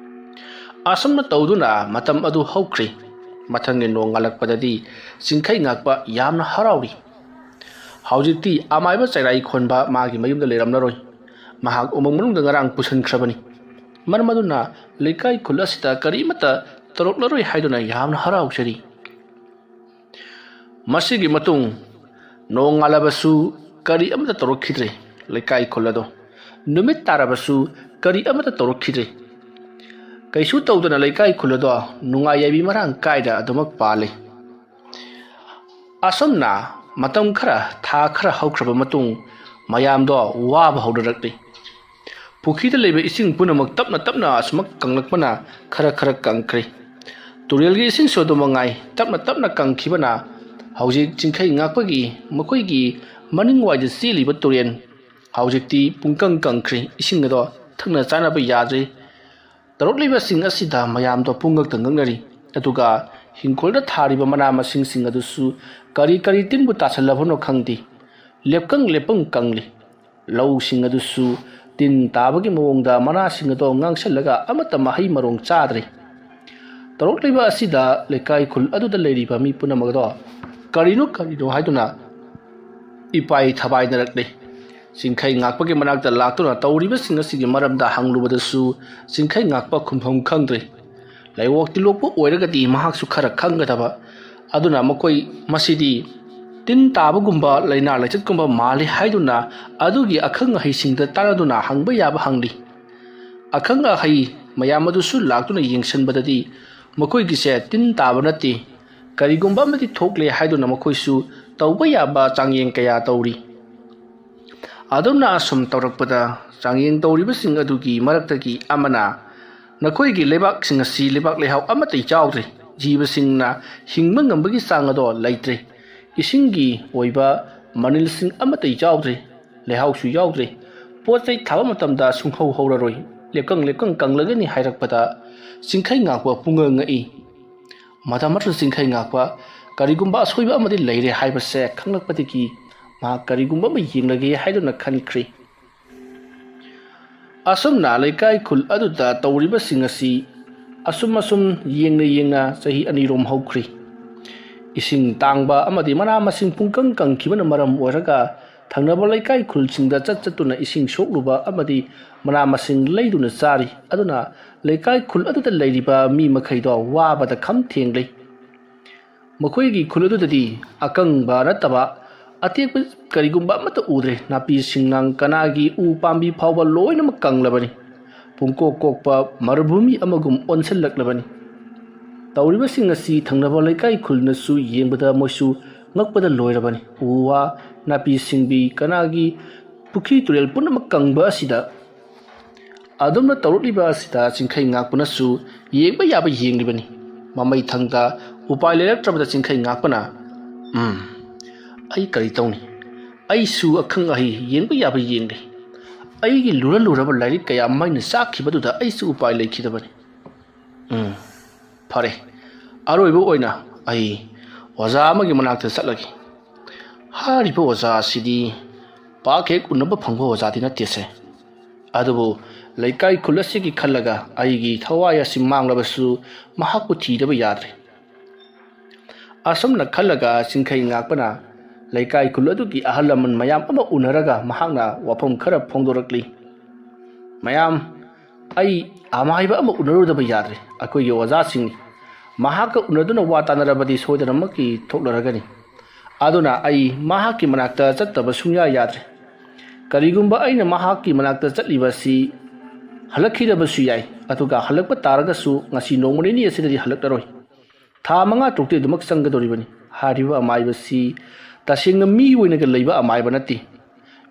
asumna tawduna matam adu hawkri ꯃꯊꯪꯒꯤ ꯅꯣꯡ ꯉꯥꯜꯂꯛꯄꯗꯗꯤ ꯆꯤꯡꯈꯩ ꯉꯥꯛꯄ ꯌꯥꯝꯅ ꯍꯔꯥꯎꯔꯤ꯫ ꯍꯧꯖꯤꯛꯇꯤ ꯑꯃꯥꯏꯕ ꯆꯩꯔꯥꯏ ꯈꯣꯟꯕ ꯃꯥꯒꯤ ꯃꯌꯨꯝꯗ ꯂꯩꯔꯝꯂꯔꯣꯏ꯫ ꯃꯍꯥꯛ ꯎꯃꯪ ꯃꯅꯨꯡꯗ ꯉꯔꯥꯡ ꯄꯨꯁꯤꯟꯈ꯭ꯔꯕꯅꯤ꯫ ꯃꯔꯝ ꯑꯗꯨꯅ ꯂꯩꯀꯥꯏ ꯈꯨꯜ ꯑꯁꯤꯗ ꯀꯔꯤꯃꯠꯇ ꯇꯧꯔꯛꯂꯔꯣꯏ ꯍꯥꯏꯗꯨꯅ ꯌꯥꯝꯅ ꯍꯔꯥꯎꯖꯔꯤ꯫ ꯃꯁꯤꯒꯤ ꯃꯇꯨꯡ ꯅꯣꯡ ꯉꯥꯜꯂꯕꯁꯨ ꯀꯔꯤ ꯑꯃꯠꯇ ꯇꯧꯔꯛꯈꯤꯗ꯭ꯔꯦ ꯂꯩꯀꯥꯏ ꯈꯨꯜ ꯑꯗꯣ꯫ ꯅꯨꯃꯤꯠ ꯇꯥꯔꯕꯁꯨ ꯀꯔꯤ ꯑꯃꯠꯇ ꯇꯧꯔꯛꯈꯤꯗ꯭ꯔꯦ꯫ ꯀꯩꯁꯨ ꯇꯧꯗꯅ ꯂꯩꯀꯥꯏ ꯈꯨꯜ ꯑꯗꯣ ꯅꯨꯡꯉꯥꯏ ꯌꯥꯏꯕꯤ ꯃꯔꯥꯡ ꯀꯥꯏꯅ ꯑꯗꯨꯃꯛ ꯄꯥꯜꯂꯤ꯫ ꯑꯁꯨꯝꯅ ꯃꯇꯝ ꯈꯔ ꯊꯥ ꯈꯔ ꯍꯧꯈ꯭ꯔꯕ ꯃꯇꯨꯡ ꯃꯌꯥꯝꯗꯣ ꯋꯥꯕ ꯍꯧꯅꯔꯛꯂꯤ꯫ ꯄꯨꯈ꯭ꯔꯤꯗ ꯂꯩꯕ ꯏꯁꯤꯡ ꯄꯨꯝꯅꯃꯛ ꯇꯞꯅ ꯇꯞꯅ ꯑꯁꯨꯃꯛ ꯀꯪꯂꯛꯄꯅ ꯈꯔ ꯈꯔ ꯀꯪꯈ꯭ꯔꯦ꯫ ꯇꯨꯔꯦꯜꯒꯤ ꯏꯁꯤꯡꯁꯨ ꯑꯗꯨꯃꯉꯥꯏ ꯇꯞꯅ ꯇꯞꯅ ꯀꯪꯈꯤꯕꯅ ꯍꯧꯖꯤꯛ ꯆꯤꯡꯈꯩ ꯉꯥꯛꯄꯒꯤ ꯃꯈꯣꯏꯒꯤ ꯃꯅꯤꯡꯋꯥꯏꯗ ꯆꯦꯜꯂꯤꯕ ꯇꯨꯔꯦꯟ ꯍꯧꯖꯤꯛꯇꯤ ꯄꯨꯡꯀꯪ ꯀꯪꯈ꯭ꯔꯦ꯫ ꯏꯁꯤꯡ ꯑꯗꯣ ꯊꯛꯅ ꯆꯥꯅꯕ ꯌꯥꯗ꯭ꯔꯦ꯫ ꯇꯧꯔꯛꯂꯤꯕꯁꯤꯡ ꯑꯁꯤꯗ ꯃꯌꯥꯝꯗꯣ ꯄꯨꯡꯉꯛꯇ ꯉꯛꯅꯔꯤ꯫ ꯑꯗꯨꯒ ꯍꯤꯡꯈꯣꯜꯗ ꯊꯥꯔꯤꯕ ꯃꯅꯥ ꯃꯁꯤꯡꯁꯤꯡ ꯑꯗꯨꯁꯨ ꯀꯔꯤ ꯀꯔꯤ ꯇꯤꯟꯕꯨ ꯇꯥꯁꯜꯂꯕꯅꯣ ꯈꯪꯗꯦ ꯂꯦꯞꯄꯪ ꯀꯪꯂꯤ꯫ ꯂꯧꯁꯤꯡ ꯑꯗꯨꯁꯨ ꯇꯤꯟ ꯇꯥꯕꯒꯤ ꯃꯑꯣꯡꯗ ꯃꯅꯥꯁꯤꯡ ꯑꯗꯣ ꯉꯥꯡꯁꯜꯂꯒ ꯑꯃꯠꯇ ꯃꯍꯩ ꯃꯔꯣꯡ ꯆꯥꯗ꯭ꯔꯦ꯫ ꯇꯧꯔꯛꯂꯤꯕ ꯑꯁꯤꯗ ꯂꯩꯀꯥꯏ ꯈꯨꯜ ꯑꯗꯨꯗ ꯂꯩꯔꯤꯕ ꯃꯤ ꯄꯨꯝꯅꯃꯛ ꯑꯗꯣ ꯀꯔꯤꯅꯣ ꯍꯥꯏꯗꯨꯅ ꯏꯄꯥꯏ ꯊꯕꯥꯏꯅꯔꯛꯂꯦ꯫ ꯆꯤꯡꯈꯩ ꯉꯥꯛꯄꯒꯤ ꯃꯅꯥꯛꯇ ꯂꯥꯛꯇꯨꯅ ꯇꯧꯔꯤꯕꯁꯤꯡ ꯑꯁꯤꯒꯤ ꯃꯔꯝꯗ ꯍꯪꯂꯨꯕꯗꯁꯨ ꯆꯤꯡꯈꯩ ꯉꯥꯛꯄ ꯈꯨꯝꯐꯝ ꯈꯪꯗ꯭ꯔꯦ꯫ ꯂꯥꯏꯑꯣꯛ ꯇꯤꯜꯂꯣꯛꯄ ꯑꯣꯏꯔꯒꯗꯤ ꯃꯍꯥꯛꯁꯨ ꯈꯔ ꯈꯪꯒꯗꯕ꯫ ꯑꯗꯨꯅ ꯃꯁꯤꯗꯤ ꯇꯤꯟ ꯇꯥꯕꯒꯨꯝꯕ ꯂꯩꯅꯥ ꯂꯥꯏꯆꯠꯀꯨꯝꯕ ꯃꯥꯜꯂꯤ ꯍꯥꯏꯗꯨꯅ ꯑꯗꯨꯒꯤ ꯑꯈꯪ ꯑꯍꯩꯁꯤꯡꯗ ꯇꯥꯟꯅꯗꯨꯅ ꯍꯪꯕ ꯌꯥꯕ ꯍꯪꯂꯤ꯫ ꯑꯈꯪ ꯑꯍꯩ ꯃꯌꯥꯝ ꯑꯗꯨꯁꯨ ꯂꯥꯛꯇꯨꯅ ꯌꯦꯡꯁꯤꯟꯕꯗꯗꯤ ꯃꯈꯣꯏꯒꯤꯁꯦ ꯇꯤꯟ ꯇꯥꯕ ꯅꯠꯇꯦ ꯀꯔꯤꯒꯨꯝꯕ ꯑꯃꯗꯤ ꯊꯣꯛꯂꯦ ꯍꯥꯏꯗꯨꯅ ꯃꯈꯣꯏꯁꯨ ꯇꯧꯕ ꯌꯥꯕ ꯆꯥꯡꯌꯦꯡ ꯀꯌꯥ ꯇꯧꯔꯤ꯫ ꯑꯗꯨꯝꯅ ꯑꯁꯨꯝ ꯇꯧꯔꯛꯄꯗ ꯆꯥꯡꯌꯦꯡ ꯇꯧꯔꯤꯕꯁꯤꯡ ꯑꯗꯨꯒꯤ ꯃꯔꯛꯇꯒꯤ ꯑꯃꯅ ꯅꯈꯣꯏꯒꯤ ꯂꯩꯕꯥꯛꯁꯤꯡ ꯑꯁꯤ ꯂꯩꯕꯥꯛ ꯂꯩꯍꯥꯎ ꯑꯃꯠꯇ ꯌꯥꯎꯗ꯭ꯔꯦ꯫ ꯖꯤꯕꯁꯤꯡꯅ ꯍꯤꯡꯕ ꯉꯝꯕꯒꯤ ꯆꯥꯡ ꯑꯗꯣ ꯂꯩꯇ꯭ꯔꯦ꯫ ꯏꯁꯤꯡꯒꯤ ꯑꯣꯏꯕ ꯃꯅꯤꯜꯁꯤꯡ ꯑꯃꯠꯇ ꯌꯥꯎꯗ꯭ꯔꯦ꯫ ꯂꯩꯍꯥꯎꯁꯨ ꯌꯥꯎꯗ꯭ꯔꯦ꯫ ꯄꯣꯠ ꯆꯩ ꯊꯥꯕ ꯃꯇꯝꯗ ꯁꯨꯡꯍꯧ ꯍꯧꯔꯔꯣꯏ꯫ ꯂꯦꯞꯀꯪ ꯀꯪꯂꯒꯅꯤ ꯍꯥꯏꯔꯛꯄꯗ ꯆꯤꯡꯈꯩ ꯉꯥꯛꯄ ꯄꯨꯡꯉꯛꯏ꯫ ꯃꯇꯝ ꯑꯗꯨꯗ ꯆꯤꯡꯈꯩ ꯉꯥꯛꯄ ꯀꯔꯤꯒꯨꯝꯕ ꯑꯁꯣꯏꯕ ꯑꯃꯗꯤ ꯂꯩꯔꯦ ꯍꯥꯏꯕꯁꯦ ꯈꯪꯂꯛꯄꯗꯒꯤ ꯃꯍꯥꯛ ꯀꯔꯤꯒꯨꯝꯕ ꯑꯃ ꯌꯦꯡꯂꯒꯦ ꯍꯥꯏꯗꯨꯅ ꯈꯟꯈ꯭ꯔꯦ꯫ ꯑꯁꯨꯝꯅ ꯂꯩꯀꯥꯏ ꯈꯨꯜ ꯑꯗꯨꯗ ꯇꯧꯔꯤꯕꯁꯤꯡ ꯑꯁꯤ ꯑꯁꯨꯝ ꯌꯦꯡꯅ ꯆꯍꯤ 2ꯔꯣꯝ ꯍꯧꯈ꯭ꯔꯦ꯫ ꯏꯁꯤꯡ ꯇꯥꯡꯕ ꯑꯃꯗꯤ ꯃꯅꯥ ꯃꯁꯤꯡ ꯄꯨꯡꯀꯪ ꯀꯪꯈꯤꯕꯅ ꯃꯔꯝ ꯑꯣꯏꯔꯒ ꯊꯪꯅꯕ ꯂꯩꯀꯥꯏ ꯈꯨꯜꯁꯤꯡꯗ ꯆꯠꯇꯨꯅ ꯏꯁꯤꯡ ꯁꯣꯛꯂꯨꯕ ꯑꯃꯗꯤ ꯃꯅꯥ ꯃꯁꯤꯡ ꯂꯩꯗꯨꯅ ꯆꯥꯔꯤ꯫ ꯑꯗꯨꯅ ꯂꯩꯀꯥꯏ ꯈꯨꯜ ꯑꯗꯨꯗ ꯂꯩꯔꯤꯕ ꯃꯤ ꯃꯈꯩꯗꯣ ꯋꯥꯕꯗ ꯈꯝ ꯊꯦꯡꯂꯩ꯫ ꯃꯈꯣꯏꯒꯤ ꯈꯨꯜ ꯑꯗꯨꯗꯗꯤ ꯑꯀꯪꯕ ꯅꯠꯇꯕ ꯑꯇꯦꯛꯄ ꯀꯔꯤꯒꯨꯝꯕ ꯑꯃꯠꯇ ꯎꯗ꯭ꯔꯦ꯫ ꯅꯥꯄꯤ ꯁꯤꯡꯅꯥꯡ ꯀꯅꯥꯒꯤ ꯎ ꯄꯥꯝꯕꯤ ꯐꯥꯎꯕ ꯂꯣꯏꯅꯃꯛ ꯀꯪꯂꯕꯅꯤ꯫ ꯄꯨꯡꯀꯣꯛ ꯀꯣꯛꯄ ꯃꯔꯨꯚꯨꯃꯤ ꯑꯃꯒꯨꯝ ꯑꯣꯟꯁꯤꯜꯂꯛꯂꯕꯅꯤ꯫ ꯇꯧꯔꯤꯕꯁꯤꯡ ꯑꯁꯤ ꯊꯪꯅꯕ ꯂꯩꯀꯥꯏ ꯈꯨꯜꯅꯁꯨ ꯌꯦꯡꯕꯗ ꯃꯣꯏꯁꯨ ꯉꯛꯄꯗ ꯂꯣꯏꯔꯕꯅꯤ꯫ ꯎ ꯋꯥ ꯅꯥꯄꯤ ꯁꯤꯡꯕꯤ ꯀꯅꯥꯒꯤ ꯄꯨꯈ꯭ꯔꯤ ꯇꯨꯔꯦꯜ ꯄꯨꯝꯅꯃꯛ ꯀꯪꯕ ꯑꯁꯤꯗ ꯑꯗꯨꯝꯅ ꯇꯧꯔꯛꯂꯤꯕ ꯑꯁꯤꯗ ꯆꯤꯡꯈꯩ ꯉꯥꯛꯄꯅꯁꯨ ꯌꯦꯡꯕ ꯌꯥꯕ ꯌꯦꯡꯂꯤꯕꯅꯤ꯫ ꯃꯃꯩ ꯊꯪꯗ ꯎꯄꯥꯏ ꯂꯩꯔꯛꯇ꯭ꯔꯕꯗ ꯆꯤꯡꯈꯩ ꯉꯥꯛꯄꯅ ꯑꯩ ꯀꯔꯤ ꯇꯧꯅꯤ? ꯑꯩꯁꯨ ꯑꯈꯪ ꯑꯍꯩ ꯌꯦꯡꯕ ꯌꯥꯕ ꯌꯦꯡꯂꯤ꯫ ꯑꯩꯒꯤ ꯂꯨꯔꯕ ꯂꯥꯏꯔꯤꯛ ꯀꯌꯥ ꯃꯩꯅ ꯆꯥꯛꯈꯤꯕꯗꯨꯗ ꯑꯩꯁꯨ ꯎꯄꯥꯏ ꯂꯩꯈꯤꯗꯕꯅꯤ꯫ ꯐꯔꯦ, ꯑꯔꯣꯏꯕ ꯑꯣꯏꯅ ꯑꯩ ꯑꯣꯖꯥ ꯑꯃꯒꯤ ꯃꯅꯥꯛꯇ ꯆꯠꯂꯒꯦ꯫ ꯍꯥꯏꯔꯤꯕ ꯑꯣꯖꯥ ꯑꯁꯤꯗꯤ ꯄꯥꯛ ꯍꯦꯛ ꯎꯅꯕ ꯐꯪꯕ ꯑꯣꯖꯥꯗꯤ ꯅꯠꯇꯦꯁꯦ꯫ ꯑꯗꯨꯕꯨ ꯂꯩꯀꯥꯏ ꯈꯨꯜ ꯑꯁꯤꯒꯤ ꯈꯜꯂꯒ ꯑꯩꯒꯤ ꯊꯋꯥꯏ ꯑꯁꯤ ꯃꯥꯡꯂꯕꯁꯨ ꯃꯍꯥꯛꯄꯨ ꯊꯤꯗꯕ ꯌꯥꯗ꯭ꯔꯦ꯫ ꯑꯁꯨꯝꯅ ꯈꯜꯂꯒ ꯆꯤꯡꯈꯩ ꯉꯥꯛꯄꯅ ꯂꯩꯀꯥꯏ ꯈꯨꯜ ꯑꯗꯨꯒꯤ ꯑꯍꯜ ꯂꯃꯟ ꯃꯌꯥꯝ ꯑꯃ ꯎꯅꯔꯒ ꯃꯍꯥꯛꯅ ꯋꯥꯐꯝ ꯈꯔ ꯐꯣꯡꯗꯣꯔꯛꯂꯤ꯫ ꯃꯌꯥꯝ, ꯑꯩ ꯑꯃꯥꯏꯕ ꯑꯃ ꯎꯅꯔꯨꯗꯕ ꯌꯥꯗ꯭ꯔꯦ꯫ ꯑꯩꯈꯣꯏꯒꯤ ꯑꯣꯖꯥꯁꯤꯡꯅꯤ꯫ ꯃꯍꯥꯛꯀ ꯎꯅꯗꯨꯅ ꯋꯥ ꯇꯥꯟꯅꯔꯕꯗꯤ ꯁꯣꯏꯗꯅꯃꯛꯀꯤ ꯊꯣꯛꯂꯔꯒꯅꯤ꯫ ꯑꯗꯨꯅ ꯑꯩ ꯃꯍꯥꯛꯀꯤ ꯃꯅꯥꯛꯇ ꯆꯠꯇꯕ ꯁꯨꯡꯌꯥ ꯌꯥꯗ꯭ꯔꯦ꯫ ꯀꯔꯤꯒꯨꯝꯕ ꯑꯩꯅ ꯃꯍꯥꯛꯀꯤ ꯃꯅꯥꯛꯇ ꯆꯠꯂꯤꯕꯁꯤ ꯍꯜꯂꯛꯈꯤꯗꯕꯁꯨ ꯌꯥꯏ꯫ ꯑꯗꯨꯒ ꯍꯜꯂꯛꯄ ꯇꯥꯔꯒꯁꯨ ꯉꯁꯤ ꯅꯣꯡꯃ ꯅꯤꯅꯤ ꯑꯁꯤꯗꯗꯤ ꯍꯜꯂꯛꯂꯔꯣꯏ꯫ ꯊꯥ 5-6 ꯑꯗꯨꯃꯛ ꯆꯪꯒꯗꯧꯔꯤꯕꯅꯤ꯫ ꯍꯥꯏꯔꯤꯕ ꯑꯃꯥꯏꯕꯁꯤ ꯇꯁꯦꯡꯅ ꯃꯤ ꯑꯣꯏꯅꯒ ꯂꯩꯕ ꯑꯃꯥꯏꯕ ꯅꯠꯇꯦ꯫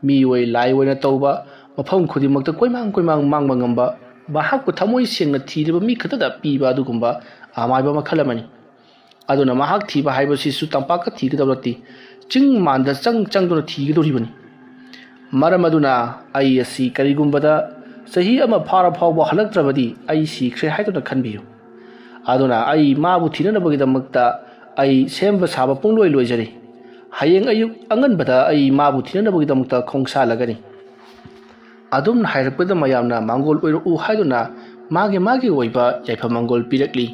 ꯃꯤ ꯑꯣꯏ ꯂꯥꯏ ꯑꯣꯏꯅ ꯇꯧꯕ ꯃꯐꯝ ꯈꯨꯗꯤꯡꯃꯛꯇ ꯀꯣꯏꯃꯥꯡ ꯃꯥꯡꯕ ꯉꯝꯕ ꯃꯍꯥꯛꯄꯨ ꯊꯃꯣꯏ ꯁꯦꯡꯅ ꯊꯤꯔꯤꯕ ꯃꯤ ꯈꯛꯇꯗ ꯄꯤꯕ ꯑꯗꯨꯒꯨꯝꯕ ꯑꯃꯥꯏꯕ ꯃꯈꯜ ꯑꯃꯅꯤ꯫ ꯑꯗꯨꯅ ꯃꯍꯥꯛ ꯊꯤꯕ ꯍꯥꯏꯕꯁꯤꯁꯨ ꯇꯝꯄꯥꯛꯇ ꯊꯤꯒꯗꯕ ꯅꯠꯇꯦ, ꯆꯤꯡ ꯃꯥꯟꯗ ꯆꯪꯗꯨꯅ ꯊꯤꯒꯗꯧꯔꯤꯕꯅꯤ꯫ ꯃꯔꯝ ꯑꯗꯨꯅ ꯑꯩ ꯑꯁꯤ ꯀꯔꯤꯒꯨꯝꯕꯗ ꯆꯍꯤ ꯑꯃ ꯐꯥꯔ ꯐꯥꯎꯕ ꯍꯜꯂꯛꯇ꯭ꯔꯕꯗꯤ ꯑꯩ ꯁꯤꯈ꯭ꯔꯦ ꯍꯥꯏꯗꯨꯅꯈꯟꯕꯤꯌꯨ꯫ ꯑꯗꯨꯅ ꯑꯩ ꯃꯥꯕꯨ ꯊꯤꯅꯅꯕꯒꯤꯗꯃꯛꯇ ꯑꯩ ꯁꯦꯝꯕ ꯁꯥꯕ ꯄꯨꯡꯂꯣꯏ ꯂꯣꯏꯖꯔꯤ꯫ ꯍꯌꯦꯡ ꯑꯌꯨꯛ ꯑꯉꯟꯕꯗ ꯑꯩ ꯃꯥꯕꯨ ꯊꯤꯅꯅꯕꯒꯤꯗꯃꯛꯇ ꯈꯣꯡꯁꯥꯜꯂꯒꯅꯤ꯫ ꯑꯗꯨꯝꯅ ꯍꯥꯏꯔꯛꯄꯗ ꯃꯌꯥꯝꯅ ꯃꯥꯡꯒꯣꯜ ꯑꯣꯏꯔꯛꯎ ꯍꯥꯏꯗꯨꯅ ꯃꯥꯒꯤ ꯑꯣꯏꯕ ꯌꯥꯏꯐ ꯃꯪꯒꯣꯜ ꯄꯤꯔꯛꯂꯤ꯫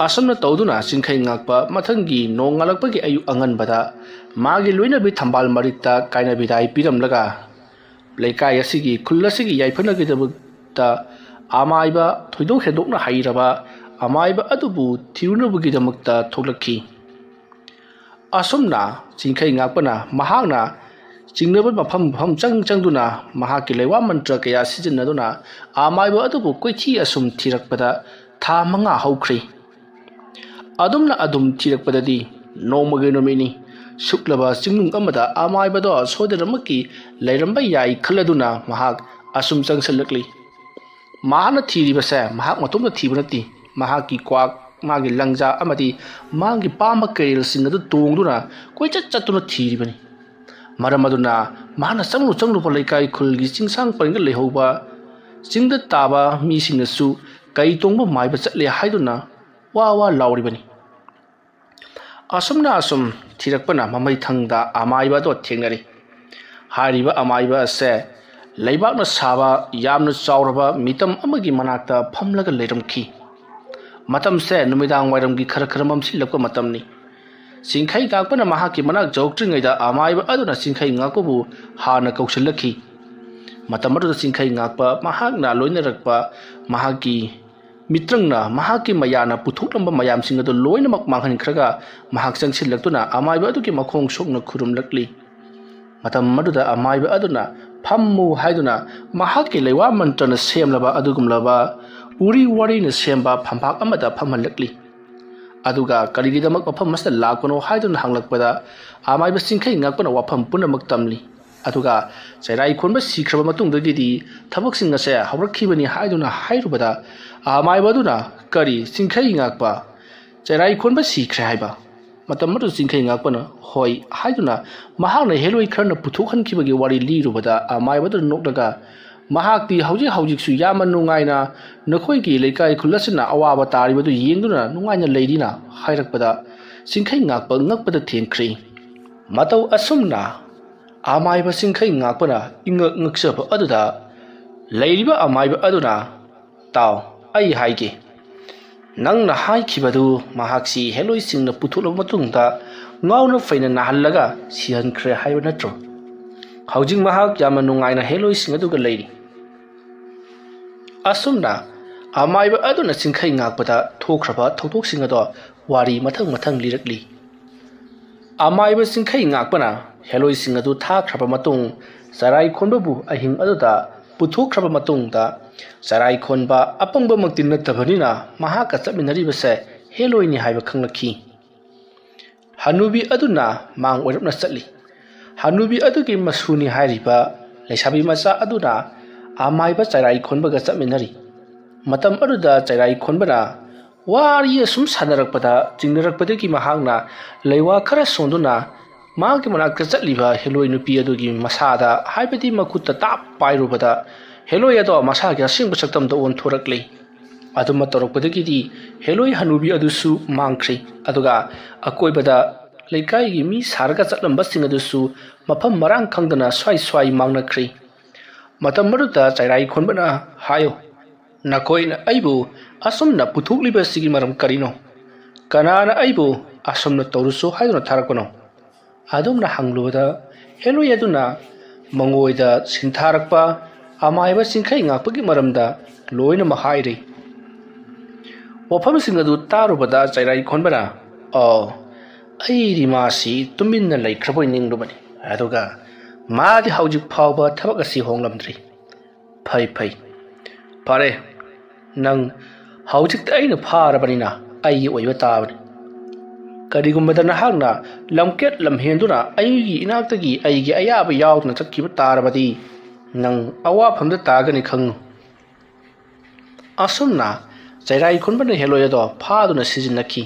asomna tawduna sinkhai ngakpa mathangi nong ngalakpagi ayu anganbada magi loinabi thambal marikta kaina bidai piramlaga leikai asigi khulasigi yaiphanagidabta amaiba thoidok hedokna hairaba amaiba adubu thiunabugidamukta thoklakhi asomna sinkhai ngakpana mahakna chingnaba mafam changduna mahaki lewa mantra kaya sijinnaduna amaiba adubu koithi asum thirakpada tha manga haukhri adumna adum thirakpadadi nomage nomini suklaba chingnung amada amaibado sodaramaki leiramba yai khaladuna mahak asum changsalakli mahana thiribase mahak matumna thibanati mahaki kwak magi langja amadi mangi pama keril singadu tongduna koichat chatuna thiribani maramaduna mahana changlu palaikai khulgi chingsang paringa lehoba chingda taba mi singnasu kai tongba maiba chatle haiduna wa lauribani asumna asum thirakpana mamai thangda amaiba do thengnari hariba amaiba se leibakna saba yamna chauraba mitam amagi manakta phamlaga leiramkhi matam se numidang wairamgi khara mamsilapka matamni sinkhai gakpana mahaki manak jawtringaida amaiba aduna sinkhai ngakbu hana kausalakhi matam adu sinkhai ngakpa mahakna loinarakpa mahaki mitrangna mahaki mayana puthukamba mayam singadu loina mak manghan khraga mahak changsilaktuna amaiba aduki makhong sokna khurumlakli matam maduda amaiba aduna phammu haiduna mahaki leiwa mantrana semlaba adugumlaba uri wari na semba phampak amada phamhalakli aduga kaligidamak mafam masta lakpano haiduna hanglakpada amaiba sinkhai ngakpana wafam punamak tamli aduga chairai khonba sikraba matungdagidi thabaksin ase hawrakhibani haiduna hairubada amaibaduna kari sinkhai ngakpa chairai khonba sikre haiba matam matu sinkhai ngakpana hoi haiduna mahakna heloi kharna puthokhankhibagi wari lirubada amaibadu nokdaga mahakti hauji su yaman nungaina nakhoigi leikai khulasina awaba taribadu yengduna nungaina leidina hairakpada sinkhai ngakpa ngakpada thengkhri matau asumna amaiba sinkhai ngakpana ngaksaba aduda leiriba amaiba aduna taw ai haige nangna haikibadu mahaksi heloi singna puthulaba matungda ngawna faina nahallaga sihankhre haiba natro haujing mahak yama nungaina heloi sing aduga leiri asumna amaiba aduna sinkhai ngakpada thokraba thoktok singado wari mathang lirakli amaiba sinkhai ngakpana heloi sing adu thakraba matung sarai khonbabu ahing aduda puthokraba matungda sarai khonba apangba maktin natabhanina mahaka chaminaribase heloi ni haiba khanglakhi hanubi aduna mang oirapna chatli hanubi adugi masuni hairiba leisabi macha aduna amaiba sarai khonbaga chaminari matam aduda sarai khonbana wari sum sanarakpada chingnarakpadagi mahakna leiwa khara sonduna magi manakta chatliba heloi nupi adugi masada haibadi makutta tap pairubada heloi ado masagi asingba saktamda on thorakli aduma torokpadagidi heloi hanubi adusu mangkhri aduga akoibada leikai gi mi sarga chatlamba sing adusu mafam marang khangdana swai mangnakhri matam maruta chairai khonbana hayo nakoina aibu asumna puthukliba sigi maram karino kanana aibu asumna torusu haiduna tharakpano adumna hanglubada heloi aduna mangoida sintharakpa amaiba sinkhai ngakpagi maramda loina mahairi wafam singadu tarubada chairai khonbana ai rimasi tuminna laikhraboi ninglubani aduga madi haujik phawba thabak asi honglamdri phai pare nang haujik aina pharabanina ai oiba tabani karigumbada nahakna lamket lamhenduna aigi inaktagi aigi ayaba yawduna chakkiba tarabadi nang awa phamda tagani khang asumna chairai khonbana heloyado phaduna sijinnakhi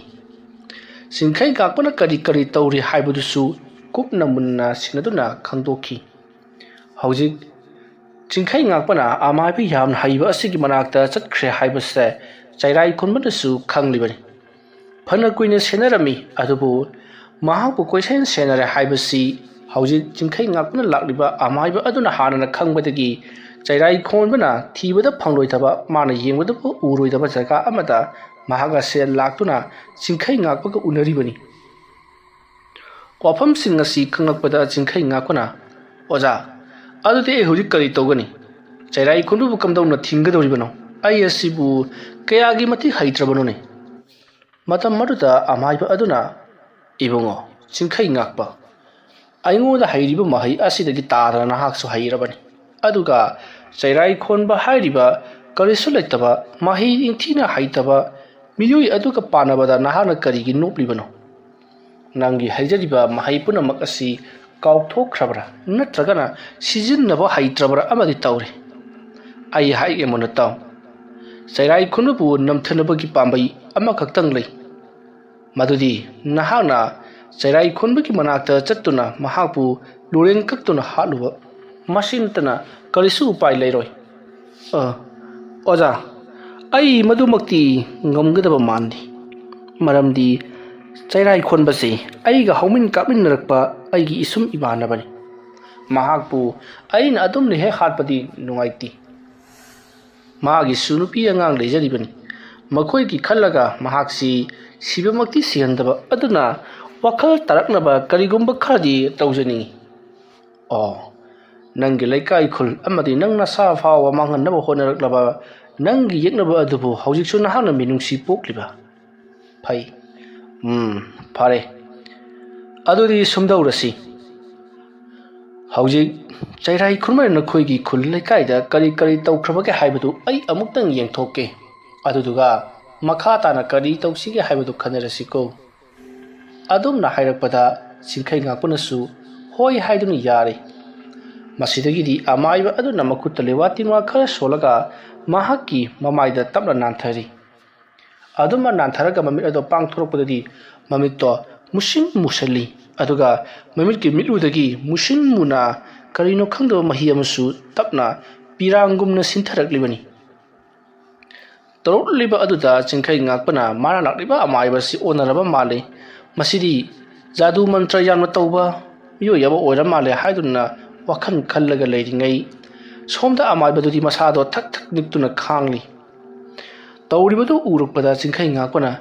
sinkhai gakpana kari tauri haibadusu kupna munna sinaduna khangdokhi haujik sinkhai ngakpana amaibi yamna haiba asigi manakta chatkhre haibase chairai khonbana su khanglibani phana kuina senarami adubu mahakpu koisen senare haibasi haujik sinkhai ngakpana lakliba amaiba aduna hanana khangbadagi ꯆꯩꯔꯥꯏ ꯈꯣꯟꯕꯅ ꯊꯤꯕꯗ ꯐꯪꯂꯣꯏꯗꯕ ꯃꯥꯅ ꯌꯦꯡꯕꯗꯕꯨ ꯎꯔꯣꯏꯗꯕ ꯖꯒꯥ ꯑꯃꯗ ꯃꯍꯥꯛꯅ ꯁꯦꯜ ꯂꯥꯛꯇꯨꯅ ꯆꯤꯡꯈꯩ ꯉꯥꯛꯄꯒ ꯎꯅꯔꯤꯕꯅꯤ꯫ ꯋꯥꯐꯝꯁꯤꯡ ꯑꯁꯤ ꯈꯪꯂꯛꯄꯗ ꯆꯤꯡꯈꯩ ꯉꯥꯛꯄꯅ ꯑꯣꯖꯥ ꯑꯗꯨꯗꯤ ꯑꯩ ꯍꯧꯖꯤꯛ ꯀꯔꯤ ꯇꯧꯒꯅꯤ? ꯆꯩꯔꯥꯏ ꯈꯣꯟꯕꯕꯨ ꯀꯝꯗꯧꯅ ꯊꯤꯡꯒꯗꯧꯔꯤꯕꯅꯣ? ꯑꯩ ꯑꯁꯤꯕꯨ ꯀꯌꯥꯒꯤ ꯃꯇꯤꯛ ꯍꯩꯇ꯭ꯔꯕꯅꯣꯅꯦ? ꯃꯇꯝ ꯑꯗꯨꯗ ꯑꯃꯥꯏꯕ ꯑꯗꯨꯅ ꯏꯕꯨꯡꯉꯣ ꯆꯤꯡꯈꯩ ꯉꯥꯛꯄ ꯑꯩꯉꯣꯟꯗ ꯍꯩꯔꯤꯕ ꯃꯍꯩ ꯑꯁꯤꯗꯒꯤ ꯇꯥꯗꯅ ꯅꯍꯥꯛꯁꯨ ꯍꯩꯔꯕꯅꯤ ꯑꯗꯨꯒ ꯆꯩꯔꯥꯏ ꯈꯣꯟꯕ ꯍꯥꯏꯔꯤꯕ ꯀꯔꯤꯁꯨ ꯂꯩꯇꯕ ꯃꯍꯩ ꯏꯟꯊꯤꯅ ꯍꯩꯇꯕ ꯃꯤꯑꯣꯏ ꯑꯗꯨꯒ ꯄꯥꯟꯅꯕꯗ ꯅꯍꯥꯛꯅ ꯀꯔꯤꯒꯤ ꯅꯣꯛꯂꯤꯕꯅꯣ? ꯅꯪꯒꯤ ꯍꯩꯖꯔꯤꯕ ꯃꯍꯩ ꯄꯨꯝꯅꯃꯛ ꯑꯁꯤ ꯀꯥꯎꯊꯣꯛꯈ꯭ꯔꯕ꯭ꯔꯥ ꯅꯠꯇ꯭ꯔꯒꯅ ꯁꯤꯖꯤꯟꯅꯕ ꯍꯩꯇ꯭ꯔꯕ꯭ꯔꯥ ꯑꯃꯗꯤ ꯇꯧꯔꯦ꯫ ꯑꯩ ꯍꯥꯏꯒꯦ ꯃꯨꯟꯅ ꯇꯥꯎ꯫ ꯆꯩꯔꯥꯏ ꯈꯣꯟꯕꯕꯨ ꯅꯝꯊꯅꯕꯒꯤ ꯄꯥꯝꯕꯩ ꯑꯃꯈꯛꯇꯪ ꯂꯩ, ꯃꯗꯨꯗꯤ ꯅꯍꯥꯛꯅ ꯆꯩꯔꯥꯏ ꯈꯣꯟꯕꯒꯤ ꯃꯅꯥꯛꯇ ꯆꯠꯇꯨꯅ ꯃꯍꯥꯛꯄꯨ ꯂꯣꯔꯦꯟ ꯀꯛꯇꯨꯅ ꯍꯥꯠꯂꯨꯕ, ꯃꯁꯤ ꯅꯠꯇꯅ ꯀꯔꯤꯁꯨ ꯎꯄꯥꯏ ꯂꯩꯔꯣꯏ꯫ ꯑꯣꯖꯥ ꯑꯩ ꯃꯗꯨꯃꯛꯇꯤ ꯉꯝꯒꯗꯕ ꯃꯥꯟꯗꯦ, ꯃꯔꯝꯗꯤ ꯆꯩꯔꯥꯏ ꯈꯣꯟꯕꯁꯤ ꯑꯩꯒ ꯍꯧꯃꯤꯟ ꯀꯥꯞꯃꯤꯟꯅꯔꯛꯄ ꯑꯩꯒꯤ ꯏꯁꯨꯝ ꯏꯃꯥꯟꯅꯕꯅꯤ꯫ ꯃꯍꯥꯛꯄꯨ ꯑꯩꯅ ꯑꯗꯨꯝꯅ ꯍꯦꯛ ꯍꯥꯠꯄꯗꯤ ꯅꯨꯡꯉꯥꯏꯇꯦ꯫ ꯃꯥꯒꯤꯁꯨ ꯅꯨꯄꯤ ꯑꯉꯥꯡ ꯂꯩꯖꯔꯤꯕꯅꯤ, ꯃꯈꯣꯏꯒꯤ ꯈꯜꯂꯒ ꯃꯍꯥꯛꯁꯤ ꯁꯤꯕꯃꯛꯇꯤ ꯁꯤꯍꯟꯗꯕ, ꯑꯗꯨꯅ ꯋꯥꯈꯜ ꯇꯥꯔꯛꯅꯕ ꯀꯔꯤꯒꯨꯝꯕ ꯈꯔꯗꯤ ꯇꯧꯖꯅꯤꯡꯉꯤ꯫ ꯅꯪꯒꯤ ꯂꯩꯀꯥꯏ ꯈꯨꯜ ꯑꯃꯗꯤ ꯅꯪ ꯅꯁꯥ ꯐꯥꯎꯕ ꯃꯥꯡꯍꯟꯅꯕ ꯍꯣꯠꯅꯔꯛꯂꯕ ꯅꯪꯒꯤ ꯌꯦꯛꯅꯕ ꯑꯗꯨꯕꯨ ꯍꯧꯖꯤꯛꯁꯨ ꯅꯍꯥꯛꯅ ꯃꯤꯅꯨꯡꯁꯤ ꯄꯣꯛꯂꯤꯕ? ꯐꯩ, ꯐꯔꯦ, ꯑꯗꯨꯗꯤ ꯁꯨꯝꯗꯧꯔꯁꯤ꯫ ꯍꯧꯖꯤꯛ ꯆꯩꯔꯥꯏ ꯈꯣꯟꯕꯅ ꯅꯈꯣꯏꯒꯤ ꯈꯨꯜ ꯂꯩꯀꯥꯏꯗ ꯀꯔꯤ ꯀꯔꯤ ꯇꯧꯈ꯭ꯔꯕꯒꯦ ꯍꯥꯏꯕꯗꯨ ꯑꯩ ꯑꯃꯨꯛꯇꯪ ꯌꯦꯡꯊꯣꯛꯀꯦ, ꯑꯗꯨꯗꯨꯒ ꯃꯈꯥ ꯇꯥꯅ ꯀꯔꯤ ꯇꯧꯁꯤꯒꯦ ꯍꯥꯏꯕꯗꯨ ꯈꯟꯅꯔꯁꯤꯀꯣ꯫ ꯑꯗꯨꯝꯅ ꯍꯥꯏꯔꯛꯄꯗ ꯆꯤꯡꯈꯩ ꯉꯥꯛꯄꯅꯁꯨ ꯍꯣꯏ ꯍꯥꯏꯗꯨꯅ ꯌꯥꯔꯦ꯫ ꯃꯁꯤꯗꯒꯤꯗꯤ ꯑꯃꯥꯏꯕ ꯑꯗꯨꯅ ꯃꯈꯨꯠꯇ ꯂꯩꯋꯥ ꯇꯤꯟꯋꯥ ꯈꯔ ꯁꯣꯜꯂꯒ ꯃꯍꯥꯛꯀꯤ ꯃꯃꯥꯏꯗ ꯇꯞꯅ ꯅꯥꯟꯊꯔꯤ꯫ ꯑꯗꯨꯝꯅ ꯅꯥꯟꯊꯔꯒ ꯃꯃꯤꯠ ꯑꯗꯨ ꯄꯥꯡꯊꯣꯔꯛꯄꯗꯗꯤ ꯃꯃꯤꯠꯇꯣ ꯃꯨꯁꯤꯟ ꯃꯨꯁꯜꯂꯤ, ꯑꯗꯨꯒ ꯃꯃꯤꯠꯀꯤ ꯃꯤꯠꯂꯨꯗꯒꯤ ꯃꯨꯁꯤꯟ ꯃꯨꯅ ꯀꯔꯤꯅꯣ ꯈꯪꯗꯕ ꯃꯍꯤ ꯑꯃꯁꯨ ꯇꯞꯅ ꯄꯤꯔꯥꯡꯒꯨꯝꯅ ꯁꯤꯟꯊꯔꯛꯂꯤꯕꯅꯤ꯫ ꯇꯧꯔꯛꯂꯤꯕ ꯑꯗꯨꯗ ꯆꯤꯡꯈꯩ ꯉꯥꯛꯄꯅ ꯃꯥꯅ ꯂꯥꯛꯂꯤꯕ ꯑꯃꯥꯏꯕꯁꯤ ꯑꯣꯟꯅꯔꯕ ꯃꯥꯜꯂꯦ, ꯃꯁꯤꯗꯤ ꯖꯥꯗꯨ ꯃꯟꯇ꯭ꯔ ꯌꯥꯝꯅ ꯇꯧꯕ ꯃꯤꯑꯣꯏ ꯑꯃ ꯑꯣꯏꯔ ꯃꯥꯜꯂꯦ ꯍꯥꯏꯗꯨꯅ ꯋꯥꯈꯜ ꯈꯜꯂꯒ ꯂꯩꯔꯤꯉꯩ ꯁꯣꯝꯗ ꯑꯃꯥꯏꯕꯗꯨꯗꯤ ꯃꯁꯥꯗꯣ ꯊꯛ ꯊꯛ ꯅꯤꯛꯇꯨꯅ ꯈꯥꯡꯂꯤ꯫ ꯇꯧꯔꯤꯕꯗꯨ ꯎꯔꯛꯄꯗ ꯆꯤꯡꯈꯩ ꯉꯥꯛꯄꯅ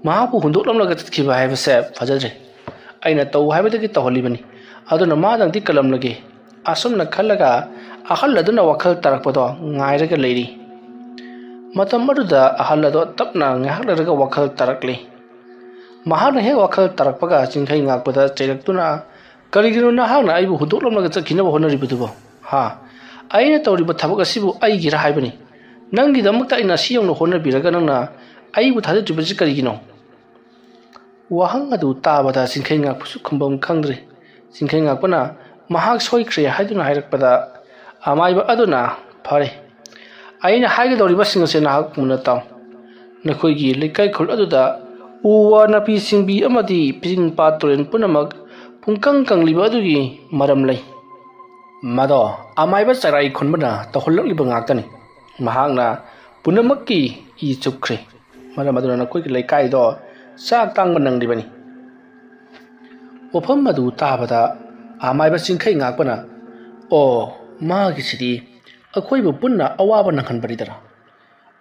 ꯃꯍꯥꯛꯄꯨ ꯍꯨꯟꯗꯣꯛꯂꯝꯂꯒ ꯆꯠꯈꯤꯕ ꯍꯥꯏꯕꯁꯦ ꯐꯖꯗ꯭ꯔꯦ, ꯑꯩꯅ ꯇꯧ ꯍꯥꯏꯕꯗꯒꯤ ꯇꯧꯍꯜꯂꯤꯕꯅꯤ, ꯑꯗꯨꯅ ꯃꯥꯗꯪꯗꯤ ꯀꯜꯂꯝꯂꯒꯦ ꯑꯁꯨꯝꯅ ꯈꯜꯂꯒ ꯑꯍꯜ ꯑꯗꯨꯅ ꯋꯥꯈꯜ ꯇꯥꯔꯛꯄꯗꯣ ꯉꯥꯏꯔꯒ ꯂꯩꯔꯤ꯫ ꯃꯇꯝ ꯑꯗꯨꯗ ꯑꯍꯜ ꯑꯗꯣ ꯇꯞꯅ ꯉꯥꯏꯍꯥꯛ ꯂꯩꯔꯒ ꯋꯥꯈꯜ ꯇꯥꯔꯛꯂꯤ꯫ ꯃꯍꯥꯛꯅ ꯍꯦꯛ ꯋꯥꯈꯜ ꯇꯥꯔꯛꯄꯒ ꯆꯤꯡꯈꯩ ꯉꯥꯛꯄꯗ ꯆꯩꯔꯛꯇꯨꯅ ꯀꯔꯤꯒꯤꯅꯣ ꯅꯍꯥꯛꯅ ꯑꯩꯕꯨ ꯍꯨꯟꯗꯣꯛꯂꯝꯂꯒ ꯆꯠꯈꯤꯅꯕ ꯍꯣꯠꯅꯔꯤꯕꯗꯨꯕꯣ? ꯑꯩꯅ ꯇꯧꯔꯤꯕ ꯊꯕꯛ ꯑꯁꯤꯕꯨ ꯑꯩꯒꯤꯔ ꯍꯥꯏꯕꯅꯤ? ꯅꯪꯒꯤꯗꯃꯛꯇ ꯑꯩꯅ ꯑꯁꯤ ꯌꯧꯅ ꯍꯣꯠꯅꯕꯤꯔꯒ ꯅꯪꯅ ꯑꯩꯕꯨ ꯊꯥꯖꯗ꯭ꯔꯤꯕꯁꯤ ꯀꯔꯤꯒꯤꯅꯣ? ꯋꯥꯍꯪ ꯑꯗꯨ ꯇꯥꯕꯗ ꯆꯤꯡꯈꯩ ꯉꯥꯛꯄꯁꯨ ꯈꯨꯝꯐꯝ ꯈꯪꯗ꯭ꯔꯦ꯫ ꯆꯤꯡꯈꯩ ꯉꯥꯛꯄꯅ ꯃꯍꯥꯛ ꯁꯣꯏꯈ꯭ꯔꯦ ꯍꯥꯏꯗꯨꯅ ꯍꯥꯏꯔꯛꯄꯗ ꯑꯃꯥꯏꯕ ꯑꯗꯨꯅ ꯐꯔꯦ, ꯑꯩꯅ ꯍꯥꯏꯒꯗꯧꯔꯤꯕꯁꯤꯡ ꯑꯁꯤ ꯅꯍꯥꯛ ꯃꯨꯟꯅ ꯇꯥꯎ꯫ ꯅꯈꯣꯏꯒꯤ ꯂꯩꯀꯥꯏ ꯈꯨꯜ ꯑꯗꯨꯗ ꯎ ꯋꯥ ꯅꯥꯄꯤ ꯁꯤꯡꯕꯤ ꯑꯃꯗꯤ ꯄꯤꯁꯤꯡ ꯄꯥꯠ ꯇꯨꯔꯦꯟ ꯄꯨꯝꯅꯃꯛ ꯄꯨꯡꯀꯪ ꯀꯪꯂꯤꯕ ꯑꯗꯨꯒꯤ ꯃꯔꯝ ꯂꯩ꯫ ꯃꯗꯣ ꯑꯃꯥꯏꯕ ꯆꯩꯔꯥꯏ ꯈꯣꯟꯕꯅ ꯇꯧꯍꯜꯂꯛꯂꯤꯕ ꯉꯥꯛꯇꯅꯤ꯫ ꯃꯍꯥꯛꯅ ꯄꯨꯝꯅꯃꯛꯀꯤ ꯏ ꯆꯨꯞꯈ꯭ꯔꯦ, ꯃꯔꯝ ꯑꯗꯨꯅ ꯅꯈꯣꯏꯒꯤ ꯂꯩꯀꯥꯏꯗꯣ ꯆꯥꯛ ꯇꯥꯡꯕ ꯅꯪꯂꯤꯕꯅꯤ꯫ ꯋꯥꯐꯝ ꯑꯗꯨ ꯇꯥꯕꯗ ꯑꯃꯥꯏꯕ ꯆꯤꯡꯈꯩ ꯉꯥꯛꯄꯅ ꯃꯥꯒꯤꯁꯤꯗꯤ ꯑꯩꯈꯣꯏꯕꯨ ꯄꯨꯟꯅ ꯑꯋꯥꯕ ꯅꯪꯍꯟꯕꯅꯤꯗꯅ꯫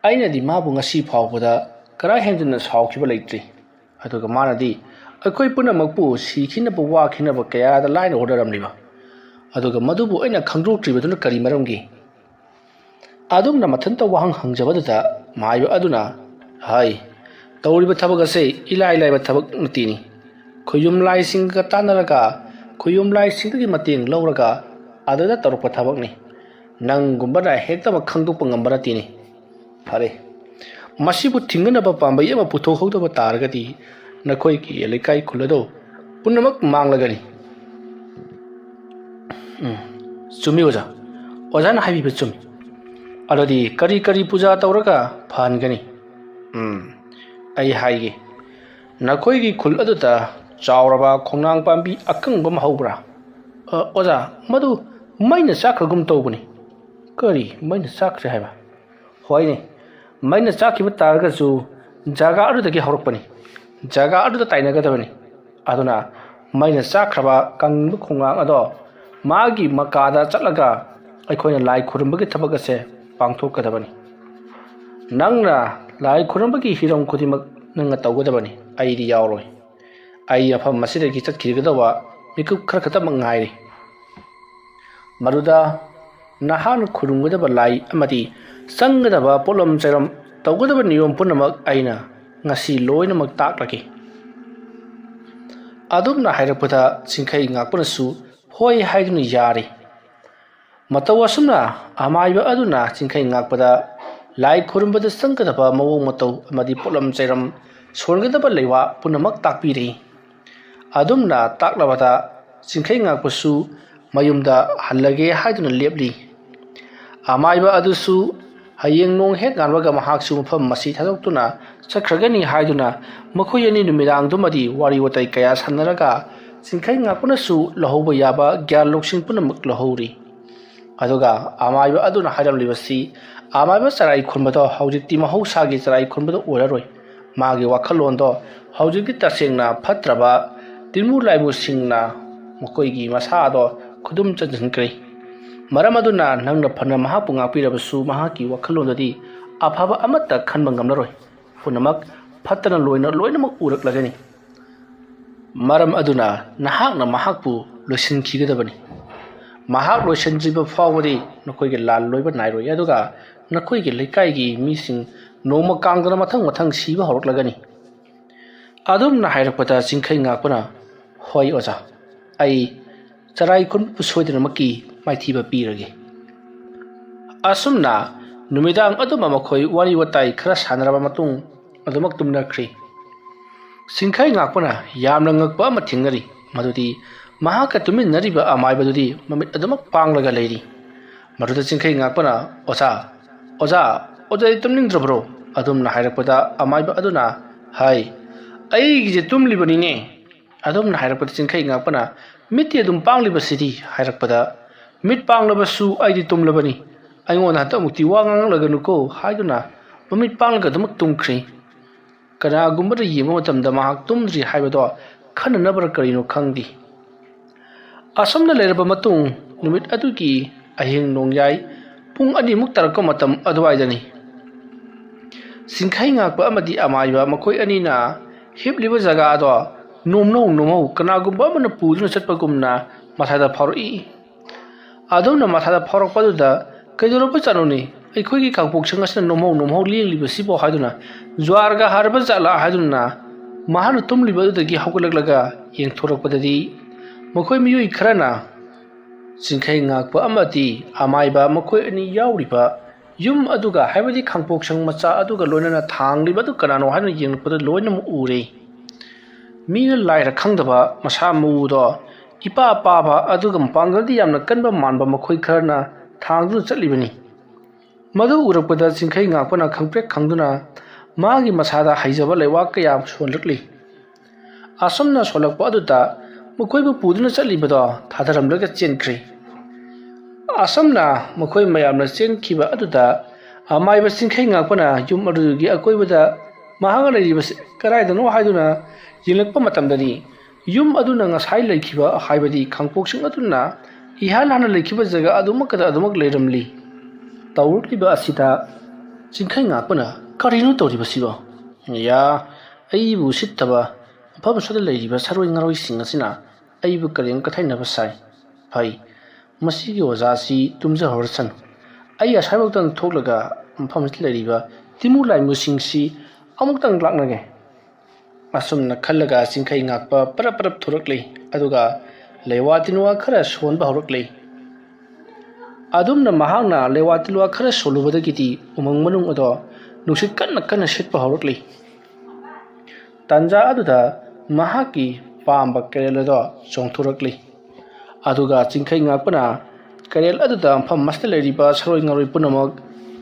ꯑꯩꯅꯗꯤ ꯃꯥꯕꯨ ꯉꯁꯤ ꯐꯥꯎꯕꯗ ꯀꯔꯥ ꯍꯦꯟꯖꯟꯅ ꯁꯥꯎꯈꯤꯕ ꯂꯩꯇ꯭ꯔꯤ, ꯑꯗꯨꯒ ꯃꯥꯅꯗꯤ ꯑꯩꯈꯣꯏ ꯄꯨꯝꯅꯃꯛꯄꯨ ꯁꯤꯈꯤꯅꯕ ꯋꯥꯈꯤꯅꯕ ꯀꯌꯥꯗ ꯂꯥꯏꯅ ꯍꯣꯠꯅꯔꯝꯂꯤꯕ, ꯑꯗꯨꯒ ꯃꯗꯨꯕꯨ ꯑꯩꯅ ꯈꯪꯗꯣꯛꯇ꯭ꯔꯤꯕꯗꯨꯅ ꯀꯔꯤ ꯃꯔꯝꯒꯤ? ꯑꯗꯨꯝꯅ ꯃꯊꯟꯇ ꯋꯥꯍꯪ ꯍꯪꯖꯕꯗꯨꯗ ꯃꯥꯏꯕ ꯑꯗꯨꯅ ꯇꯧꯔꯤꯕ ꯊꯕꯛ ꯑꯁꯦ ꯏꯂꯥꯏ ꯂꯥꯏꯕ ꯊꯕꯛ ꯅꯠꯇꯦꯅꯤ꯫ ꯈꯨꯌꯨꯝ ꯂꯥꯏꯁꯤꯡꯒ ꯇꯥꯟꯅꯔꯒ ꯈꯨꯌꯨꯝ ꯂꯥꯏꯁꯤꯡꯗꯒꯤ ꯃꯇꯦꯡ ꯂꯧꯔꯒ ꯑꯗꯨꯗ ꯇꯧꯔꯛꯄ ꯊꯕꯛꯅꯤ, ꯅꯪꯒꯨꯝꯕꯅ ꯍꯦꯛꯇꯃꯛ ꯈꯪꯗꯣꯛꯄ ꯉꯝꯕ ꯅꯠꯇꯦꯅꯤ꯫ ꯐꯔꯦ, ꯃꯁꯤꯕꯨ ꯊꯤꯡꯒꯅꯕ ꯄꯥꯝꯕꯩ ꯑꯃ ꯄꯨꯊꯣꯛꯍꯧꯗꯕ ꯇꯥꯔꯒꯗꯤ ꯅꯈꯣꯏꯒꯤ ꯂꯩꯀꯥꯏ ꯈꯨꯜ ꯑꯗꯨ ꯄꯨꯝꯅꯃꯛ ꯃꯥꯡꯂꯒꯅꯤ꯫ ꯆꯨꯝꯃꯤ ꯑꯣꯖꯥ, ꯑꯣꯖꯥꯅ ꯍꯥꯏꯕꯤꯕ ꯆꯨꯝꯃꯤ꯫ ꯑꯗꯨꯗꯤ ꯀꯔꯤ ꯀꯔꯤ ꯄꯨꯖꯥ ꯇꯧꯔꯒ ꯐꯍꯟꯒꯅꯤ? ꯑꯩ ꯍꯥꯏꯒꯦ, ꯅꯈꯣꯏꯒꯤ ꯈꯨꯜ ꯑꯗꯨꯗ ꯆꯥꯎꯔꯕ ꯈꯣꯡꯅꯥꯡ ꯄꯥꯝꯕꯤ ꯑꯀꯪꯕ ꯑꯃ ꯍꯧꯕ꯭ꯔꯥ? ꯑꯣꯖꯥ, ꯃꯗꯨ ꯃꯩꯅ ꯆꯥꯛꯈ꯭ꯔꯒꯨꯝ ꯇꯧꯕꯅꯤ꯫ ꯀꯔꯤ ꯃꯩꯅ ꯆꯥꯛꯈ꯭ꯔꯦ ꯍꯥꯏꯕ? ꯍꯣꯏꯅꯦ, ꯃꯩꯅ ꯆꯥꯛꯈꯤꯕ ꯇꯥꯔꯒꯁꯨ ꯖꯒꯥ ꯑꯗꯨꯗꯒꯤ ꯍꯧꯔꯛꯄꯅꯤ, ꯖꯒꯥ ꯑꯗꯨꯗ ꯇꯥꯏꯅꯒꯗꯕꯅꯤ꯫ ꯑꯗꯨꯅ ꯃꯩꯅ ꯆꯥꯛꯈ꯭ꯔꯕ ꯀꯪꯕ ꯈꯣꯡꯅꯥꯡ ꯑꯗꯣ ꯃꯥꯒꯤ ꯃꯀꯥꯗ ꯆꯠꯂꯒ ꯑꯩꯈꯣꯏꯅ ꯂꯥꯏ ꯈꯨꯔꯨꯝꯕꯒꯤ ꯊꯕꯛ ꯑꯁꯦ ꯄꯥꯡꯊꯣꯛꯀꯗꯕꯅꯤ ꯅꯪꯅ ꯂꯥꯏ ꯈꯨꯔꯨꯝꯕꯒꯤ ꯍꯤꯔꯝ ꯈꯨꯗꯤꯡꯃꯛ ꯅꯪꯅ ꯇꯧꯒꯗꯕꯅꯤ ꯑꯩꯗꯤ ꯌꯥꯎꯔꯣꯏ ꯑꯩ ꯃꯐꯝ ꯑꯁꯤꯗꯒꯤ ꯆꯠꯈꯤꯒꯗꯕ ꯃꯤꯀꯨꯞ ꯈꯔ ꯈꯛꯇꯃꯛ ꯉꯥꯏꯔꯤ ꯃꯗꯨꯗ ꯅꯍꯥꯛꯅ ꯈꯨꯔꯨꯝꯒꯗꯕ ꯂꯥꯏ ꯑꯃꯗꯤ ꯆꯪꯒꯗꯕ ꯄꯣꯠꯂꯝ ꯆꯩꯔꯝ ꯇꯧꯒꯗꯕ ꯅꯤꯌꯣꯝ ꯄꯨꯝꯅꯃꯛ ꯑꯩꯅ ꯉꯁꯤ ꯂꯣꯏꯅꯃꯛ ꯇꯥꯛꯂꯒꯦ ꯑꯗꯨꯝꯅ ꯍꯥꯏꯔꯛꯄꯗ ꯆꯤꯡꯈꯩ ꯉꯥꯛꯄꯅꯁꯨ ꯍꯣꯏ ꯍꯥꯏꯗꯨꯅ ꯌꯥꯔꯤ ꯃꯇꯧ ꯑꯁꯨꯝꯅ ꯑꯃꯥꯏꯕ ꯑꯗꯨꯅ ꯆꯤꯡꯈꯩ ꯉꯥꯛꯄꯗ ꯂꯥꯏ ꯈꯨꯔꯨꯝꯕꯗ ꯆꯪꯒꯗꯕ ꯃꯑꯣꯡ ꯃꯇꯧ ꯑꯃꯗꯤ ꯄꯣꯠꯂꯝ ꯆꯩꯔꯝ ꯁꯣꯟꯒꯗꯕ ꯂꯩꯋꯥ ꯄꯨꯝꯅꯃꯛ ꯇꯥꯛꯄꯤꯔꯤ ꯑꯗꯨꯝꯅ ꯇꯥꯛꯂꯕꯗ ꯆꯤꯡꯈꯩ ꯉꯥꯛꯄꯁꯨ ꯃꯌꯨꯝꯗ ꯍꯜꯂꯒꯦ ꯍꯥꯏꯗꯨꯅ ꯂꯦꯞꯂꯤ ꯑꯃꯥꯏꯕ ꯑꯗꯨꯁꯨ ꯍꯌꯦꯡ ꯅꯣꯡ ꯍꯦꯛ ꯉꯥꯟꯕꯒ ꯃꯍꯥꯛꯁꯨ ꯃꯐꯝ ꯑꯁꯤ ꯊꯥꯗꯣꯛꯇꯨꯅ ꯆꯠꯈ꯭ꯔꯒꯅꯤ ꯍꯥꯏꯗꯨꯅ ꯃꯈꯣꯏ ꯑꯅꯤ ꯅꯨꯃꯤꯗꯥꯡꯗꯨꯃꯗꯤ ꯋꯥꯔꯤ ꯋꯥꯇꯥꯏ ꯀꯌꯥ ꯁꯥꯟꯅꯔꯒ ꯆꯤꯡꯈꯩ ꯉꯥꯛꯄꯅꯁꯨ ꯂꯧꯍꯧꯕ ꯌꯥꯕ ꯒ꯭ꯌꯥꯟ ꯂꯧꯁꯤꯡ ꯄꯨꯝꯅꯃꯛ ꯂꯧꯍꯧꯔꯤ ꯑꯗꯨꯒ ꯑꯃꯥꯏꯕ ꯑꯗꯨꯅ ꯍꯥꯏꯔꯝꯂꯤꯕꯁꯤ ꯑꯃꯥꯏꯕ ꯆꯔꯥꯏ ꯈꯨꯟꯕꯗꯣ ꯍꯧꯖꯤꯛꯇꯤ ꯃꯍꯧꯁꯥꯒꯤ ꯆꯔꯥꯏ ꯈꯨꯟꯕꯗꯣ ꯑꯣꯏꯔꯔꯣꯏ ꯃꯥꯒꯤ ꯋꯥꯈꯜꯂꯣꯟꯗꯣ ꯍꯧꯖꯤꯛꯇꯤ ꯇꯁꯦꯡꯅ ꯐꯠꯇ꯭ꯔꯕ ꯇꯤꯟꯃꯨ ꯂꯥꯏꯃꯨꯁꯤꯡꯅ ꯃꯈꯣꯏꯒꯤ ꯃꯁꯥꯗꯣ ꯈꯨꯗꯨꯝ ꯆꯟꯁꯤꯟꯈ꯭ꯔꯦ ꯃꯔꯝ ꯑꯗꯨꯅ ꯅꯪꯅ ꯐꯅ ꯃꯍꯥꯛꯄꯨ ꯉꯥꯛꯄꯤꯔꯕꯁꯨ ꯃꯍꯥꯛꯀꯤ ꯋꯥꯈꯜꯂꯣꯟꯗꯗꯤ ꯑꯐꯕ ꯑꯃꯠꯇ ꯈꯟꯕ ꯉꯝꯂꯔꯣꯏ ꯄꯨꯝꯅꯃꯛ ꯐꯠꯇꯅ ꯂꯣꯏꯅꯃꯛ ꯎꯔꯛꯂꯒꯅꯤ ꯃꯔꯝ ꯑꯗꯨꯅ ꯅꯍꯥꯛꯅ ꯃꯍꯥꯛꯄꯨ ꯂꯣꯏꯁꯤꯟꯈꯤꯒꯗꯕꯅꯤ ꯃꯍꯥꯛ ꯂꯣꯏꯁꯤꯟꯗ꯭ꯔꯤꯕ ꯐꯥꯎꯕꯗꯤ ꯅꯈꯣꯏꯒꯤ ꯂꯥꯟ ꯂꯣꯏꯕ ꯅꯥꯏꯔꯣꯏ ꯑꯗꯨꯒ ꯅꯈꯣꯏꯒꯤ ꯂꯩꯀꯥꯏꯒꯤ ꯃꯤꯁꯤꯡ ꯅꯣꯡꯃ ꯀꯥꯡꯗꯅ ꯃꯊꯪ ꯁꯤꯕ ꯍꯧꯔꯛꯂꯒꯅꯤ ꯑꯗꯨꯝꯅ ꯍꯥꯏꯔꯛꯄꯗ ꯆꯤꯡꯈꯩ ꯉꯥꯛꯄꯅ ꯍꯣꯏ ꯑꯣꯖꯥ ꯑꯩ ꯆꯔꯥꯏ ꯈꯨꯟꯕꯕꯨ ꯁꯣꯏꯗꯅꯃꯛꯀꯤ ꯃꯥꯏꯊꯤꯕ ꯄꯤꯔꯒꯦ ꯑꯁꯨꯝꯅ ꯅꯨꯃꯤꯗꯥꯡ ꯑꯗꯨꯃ ꯃꯈꯣꯏ ꯋꯥꯔꯤ ꯋꯥꯇꯥꯏ ꯈꯔ ꯁꯥꯟꯅꯔꯕ ꯃꯇꯨꯡ ꯑꯗꯨꯃꯛ ꯇꯨꯝꯅꯈ꯭ꯔꯤ ꯆꯤꯡꯈꯩ ꯉꯥꯛꯄꯅ ꯌꯥꯝꯅ ꯉꯛꯄ ꯑꯃ ꯊꯦꯡꯅꯔꯤ ꯃꯗꯨꯗꯤ ꯃꯍꯥꯛꯀ ꯇꯨꯃꯤꯟꯅꯔꯤꯕ ꯑꯃꯥꯏꯕꯗꯨꯗꯤ ꯃꯃꯤꯠ ꯑꯗꯨꯃꯛ ꯄꯥꯡꯂꯒ ꯂꯩꯔꯤ ꯃꯗꯨꯗ ꯆꯤꯡꯈꯩ ꯉꯥꯛꯄꯅ ꯑꯣꯖꯥꯗꯤ ꯇꯨꯝꯅꯤꯡꯗ꯭ꯔꯕ꯭ꯔꯣ ꯑꯗꯨꯝꯅ ꯍꯥꯏꯔꯛꯄꯗ ꯑꯃꯥꯏꯕ ꯑꯗꯨꯅ ꯍꯥꯏ ꯑꯩꯒꯤꯁꯦ ꯇꯨꯝꯂꯤꯕꯅꯤꯅꯦ ꯑꯗꯨꯝꯅ ꯍꯥꯏꯔꯛꯄꯗ ꯆꯤꯡꯈꯩ ꯉꯥꯛꯄꯅ ꯃꯤꯠꯇꯤ ꯑꯗꯨꯝ ꯄꯥꯡꯂꯤꯕꯁꯤꯗꯤ ꯍꯥꯏꯔꯛꯄꯗ ꯃꯤꯠ ꯄꯥꯡꯂꯕꯁꯨ ꯑꯩꯗꯤ ꯇꯨꯝꯂꯕꯅꯤ ꯑꯩꯉꯣꯟꯗ ꯍꯟꯇꯛꯃꯨꯛꯇꯤ ꯋꯥ ꯉꯥꯡꯂꯒꯅꯨꯀꯣ ꯍꯥꯏꯗꯨꯅ ꯃꯃꯤꯠ ꯄꯥꯡꯂꯒ ꯑꯗꯨꯃꯛ ꯇꯨꯝꯈ꯭ꯔꯤ ꯀꯅꯥꯒꯨꯝꯕꯗ ꯌꯦꯡꯕ ꯃꯇꯝꯗ ꯃꯍꯥꯛ ꯇꯨꯝꯗ꯭ꯔꯤ ꯍꯥꯏꯕꯗꯣ ꯈꯟꯅꯅꯕꯔ ꯀꯔꯤꯅꯣ ꯈꯪꯗꯦ ꯑꯁꯨꯝꯅ ꯂꯩꯔꯕ ꯃꯇꯨꯡ ꯅꯨꯃꯤꯠ ꯑꯗꯨꯒꯤ ꯑꯍꯤꯡ ꯅꯣꯡꯌꯥꯏ ꯄꯨꯡ 2 ꯇꯥꯔꯛꯄ ꯃꯇꯝ ꯑꯗꯨꯋꯥꯏꯗꯅꯤ ꯆꯤꯡꯈꯩ ꯉꯥꯛꯄ ꯑꯃꯗꯤ ꯑꯃꯥꯏꯕ ꯃꯈꯣꯏ ꯑꯅꯤꯅ ꯍꯤꯞꯂꯤꯕ ꯖꯒꯥꯗꯣ ꯅꯣꯝꯍꯧ ꯀꯅꯥꯒꯨꯝꯕ ꯑꯃꯅ ꯄꯨꯗꯨꯅ ꯆꯠꯄꯒꯨꯝꯅ ꯃꯁꯥꯗ ꯐꯥꯎꯔꯛꯏ ꯑꯗꯨꯝꯅ ꯃꯁꯥꯗ ꯐꯥꯎꯔꯛꯄꯗꯨꯗ ꯀꯩꯗꯧꯔꯕꯖꯥꯠꯅꯣꯅꯦ ꯑꯩꯈꯣꯏꯒꯤ ꯀꯥꯡꯄꯣꯛꯁꯪ ꯑꯁꯤꯅ ꯅꯣꯝꯍꯧ ꯂꯦꯡꯂꯤꯕꯁꯤꯕꯣ ꯍꯥꯏꯗꯨꯅ ꯖ꯭ꯋꯥꯔꯒ ꯍꯥꯔꯕ ꯖꯥꯠꯂꯥ ꯍꯥꯏꯗꯨꯅ ꯃꯍꯥꯛꯅ ꯇꯨꯝꯂꯤꯕ ꯑꯗꯨꯗꯒꯤ ꯍꯧꯒꯠꯂꯛꯂꯒ ꯌꯦꯡꯊꯣꯔꯛꯄꯗꯗꯤ ꯃꯈꯣꯏ ꯃꯤꯑꯣꯏ ꯈꯔꯅ ꯆꯤꯡꯈꯩ ꯉꯥꯛꯄ ꯑꯃꯗꯤ ꯑꯃꯥꯏꯕ ꯃꯈꯣꯏ ꯑꯅꯤ ꯌꯥꯎꯔꯤꯕ ꯌꯨꯝ ꯑꯗꯨꯒ ꯍꯥꯏꯕꯗꯤ ꯈꯥꯡꯄꯣꯛꯁꯪ ꯃꯆꯥ ꯑꯗꯨꯒ ꯂꯣꯏꯅꯅ ꯊꯥꯡꯂꯤꯕ ꯑꯗꯨ ꯀꯅꯥꯅꯣ ꯍꯥꯏꯅ ꯌꯦꯡꯂꯛꯄꯗ ꯂꯣꯏꯅꯃꯛ ꯎꯔꯦ ꯃꯤꯅ ꯂꯥꯏꯔ ꯈꯪꯗꯕ ꯃꯁꯥ ꯃꯎꯗꯣ ꯏꯄꯥ ꯄꯥꯕ ꯑꯗꯨꯒ ꯃꯄꯥꯡꯒꯜꯗꯤ ꯌꯥꯝꯅ ꯀꯟꯕ ꯃꯥꯟꯕ ꯃꯈꯣꯏ ꯈꯔꯅ ꯊꯥꯡꯗꯨꯅ ꯆꯠꯂꯤꯕꯅꯤ ꯃꯗꯨ ꯎꯔꯛꯄꯗ ꯆꯤꯡꯈꯩ ꯉꯥꯛꯄꯅ ꯈꯪꯄ꯭ꯔꯦꯛ ꯈꯪꯗꯨꯅ ꯃꯥꯒꯤ ꯃꯁꯥꯗ ꯍꯩꯖꯕ ꯂꯩꯋꯥ ꯀꯌꯥ ꯁꯣꯜꯂꯛꯂꯤ ꯑꯁꯨꯝꯅ ꯁꯣꯜꯂꯛꯄ ꯑꯗꯨꯗ ꯃꯈꯣꯏꯕꯨ ꯄꯨꯗꯨꯅ ꯆꯠꯂꯤꯕꯗꯣ ꯊꯥꯗꯔꯝꯂꯒ ꯆꯦꯟꯈ꯭ꯔꯤ ꯑꯁꯨꯝꯅ ꯃꯈꯣꯏ ꯃꯌꯥꯝꯅ ꯆꯦꯟꯈꯤꯕ ꯑꯗꯨꯗ ꯑꯃꯥꯏꯕ ꯆꯤꯡꯈꯩ ꯉꯥꯛꯄꯅ ꯌꯨꯝ ꯑꯗꯨꯒꯤ ꯑꯀꯣꯏꯕꯗ ꯃꯍꯥꯛꯅ ꯂꯩꯔꯤꯕꯁꯤ ꯀꯗꯥꯏꯗꯅꯣ ꯍꯥꯏꯗꯨꯅ ꯌꯦꯡꯂꯛꯄ ꯃꯇꯝꯗꯗꯤ ꯌꯨꯝ ꯑꯗꯨꯅ ꯉꯁꯥꯏ ꯂꯩꯈꯤꯕ ꯍꯥꯏꯕꯗꯤ ꯈꯥꯡꯄꯣꯛꯁꯪ ꯑꯗꯨꯅ ꯏꯍꯥꯟ ꯍꯥꯟꯅ ꯂꯩꯈꯤꯕ ꯖꯒꯥ ꯑꯗꯨꯃꯛꯇ ꯑꯗꯨꯃꯛ ꯂꯩꯔꯝꯂꯤ ꯇꯧꯔꯛꯂꯤꯕ ꯑꯁꯤꯗ ꯆꯤꯡꯈꯩ ꯉꯥꯛꯄꯅ ꯀꯔꯤꯅꯣ ꯇꯧꯔꯤꯕꯁꯤꯕꯣ ꯑꯩꯕꯨ ꯎꯁꯤꯠꯇꯕ ꯃꯐꯝ ꯑꯁꯤꯗ ꯂꯩꯔꯤꯕ ꯁꯔꯣꯏ ꯉꯥꯔꯣꯏꯁꯤꯡ ꯑꯁꯤꯅ ꯑꯩꯕꯨ ꯀꯔꯦꯝ ꯀꯊꯩꯅꯕ ꯁꯥꯏ ꯐꯩ ꯃꯁꯤꯒꯤ ꯑꯣꯖꯥꯁꯤ ꯇꯨꯝꯖꯍꯧꯔꯁꯅꯨ ꯑꯩ ꯑꯁ꯭ꯋꯥꯏꯐꯥꯎꯇꯪ ꯊꯣꯛꯂꯒ ꯃꯐꯝ ꯑꯁꯤꯗ ꯂꯩꯔꯤꯕ ꯇꯤꯃꯨ ꯂꯥꯏꯃꯨꯁꯤꯡꯁꯤ ꯑꯃꯨꯛꯇꯪ ꯂꯥꯛꯅꯒꯦ ꯑꯁꯨꯝꯅ ꯈꯜꯂꯒ ꯆꯤꯡꯈꯩ ꯉꯥꯛꯄ ꯄꯔꯞ ꯊꯣꯔꯛꯂꯤ ꯑꯗꯨꯒ ꯂꯩꯋꯥ ꯇꯤꯟꯋꯥ ꯈꯔ ꯁꯣꯟꯕ ꯍꯧꯔꯛꯂꯤ ꯑꯗꯨꯝꯅ ꯃꯍꯥꯛꯅ ꯂꯩꯋꯥ ꯇꯤꯟꯋꯥ ꯈꯔ ꯁꯣꯜꯂꯨꯕꯗꯒꯤꯗꯤ ꯎꯃꯪ ꯃꯅꯨꯡ ꯑꯗꯣ ꯅꯨꯡꯁꯤꯠ ꯀꯟꯅ ꯁꯤꯠꯄ ꯍꯧꯔꯛꯂꯤ ꯇꯥꯟꯖꯥ ꯑꯗꯨꯗ ꯃꯍꯥꯛꯀꯤ ꯄꯥꯝꯕ ꯀꯦꯔꯦꯜ ꯑꯗꯣ ꯆꯣꯡꯊꯣꯔꯛꯂꯤ ꯑꯗꯨꯒ ꯆꯤꯡꯈꯩ ꯉꯥꯛꯄꯅ ꯀꯦꯔꯦꯜ ꯑꯗꯨꯗ ꯃꯐꯝ ꯑꯁꯤꯗ ꯂꯩꯔꯤꯕ ꯁꯔꯣꯏ ꯉꯥꯔꯣꯏ ꯄꯨꯝꯅꯃꯛ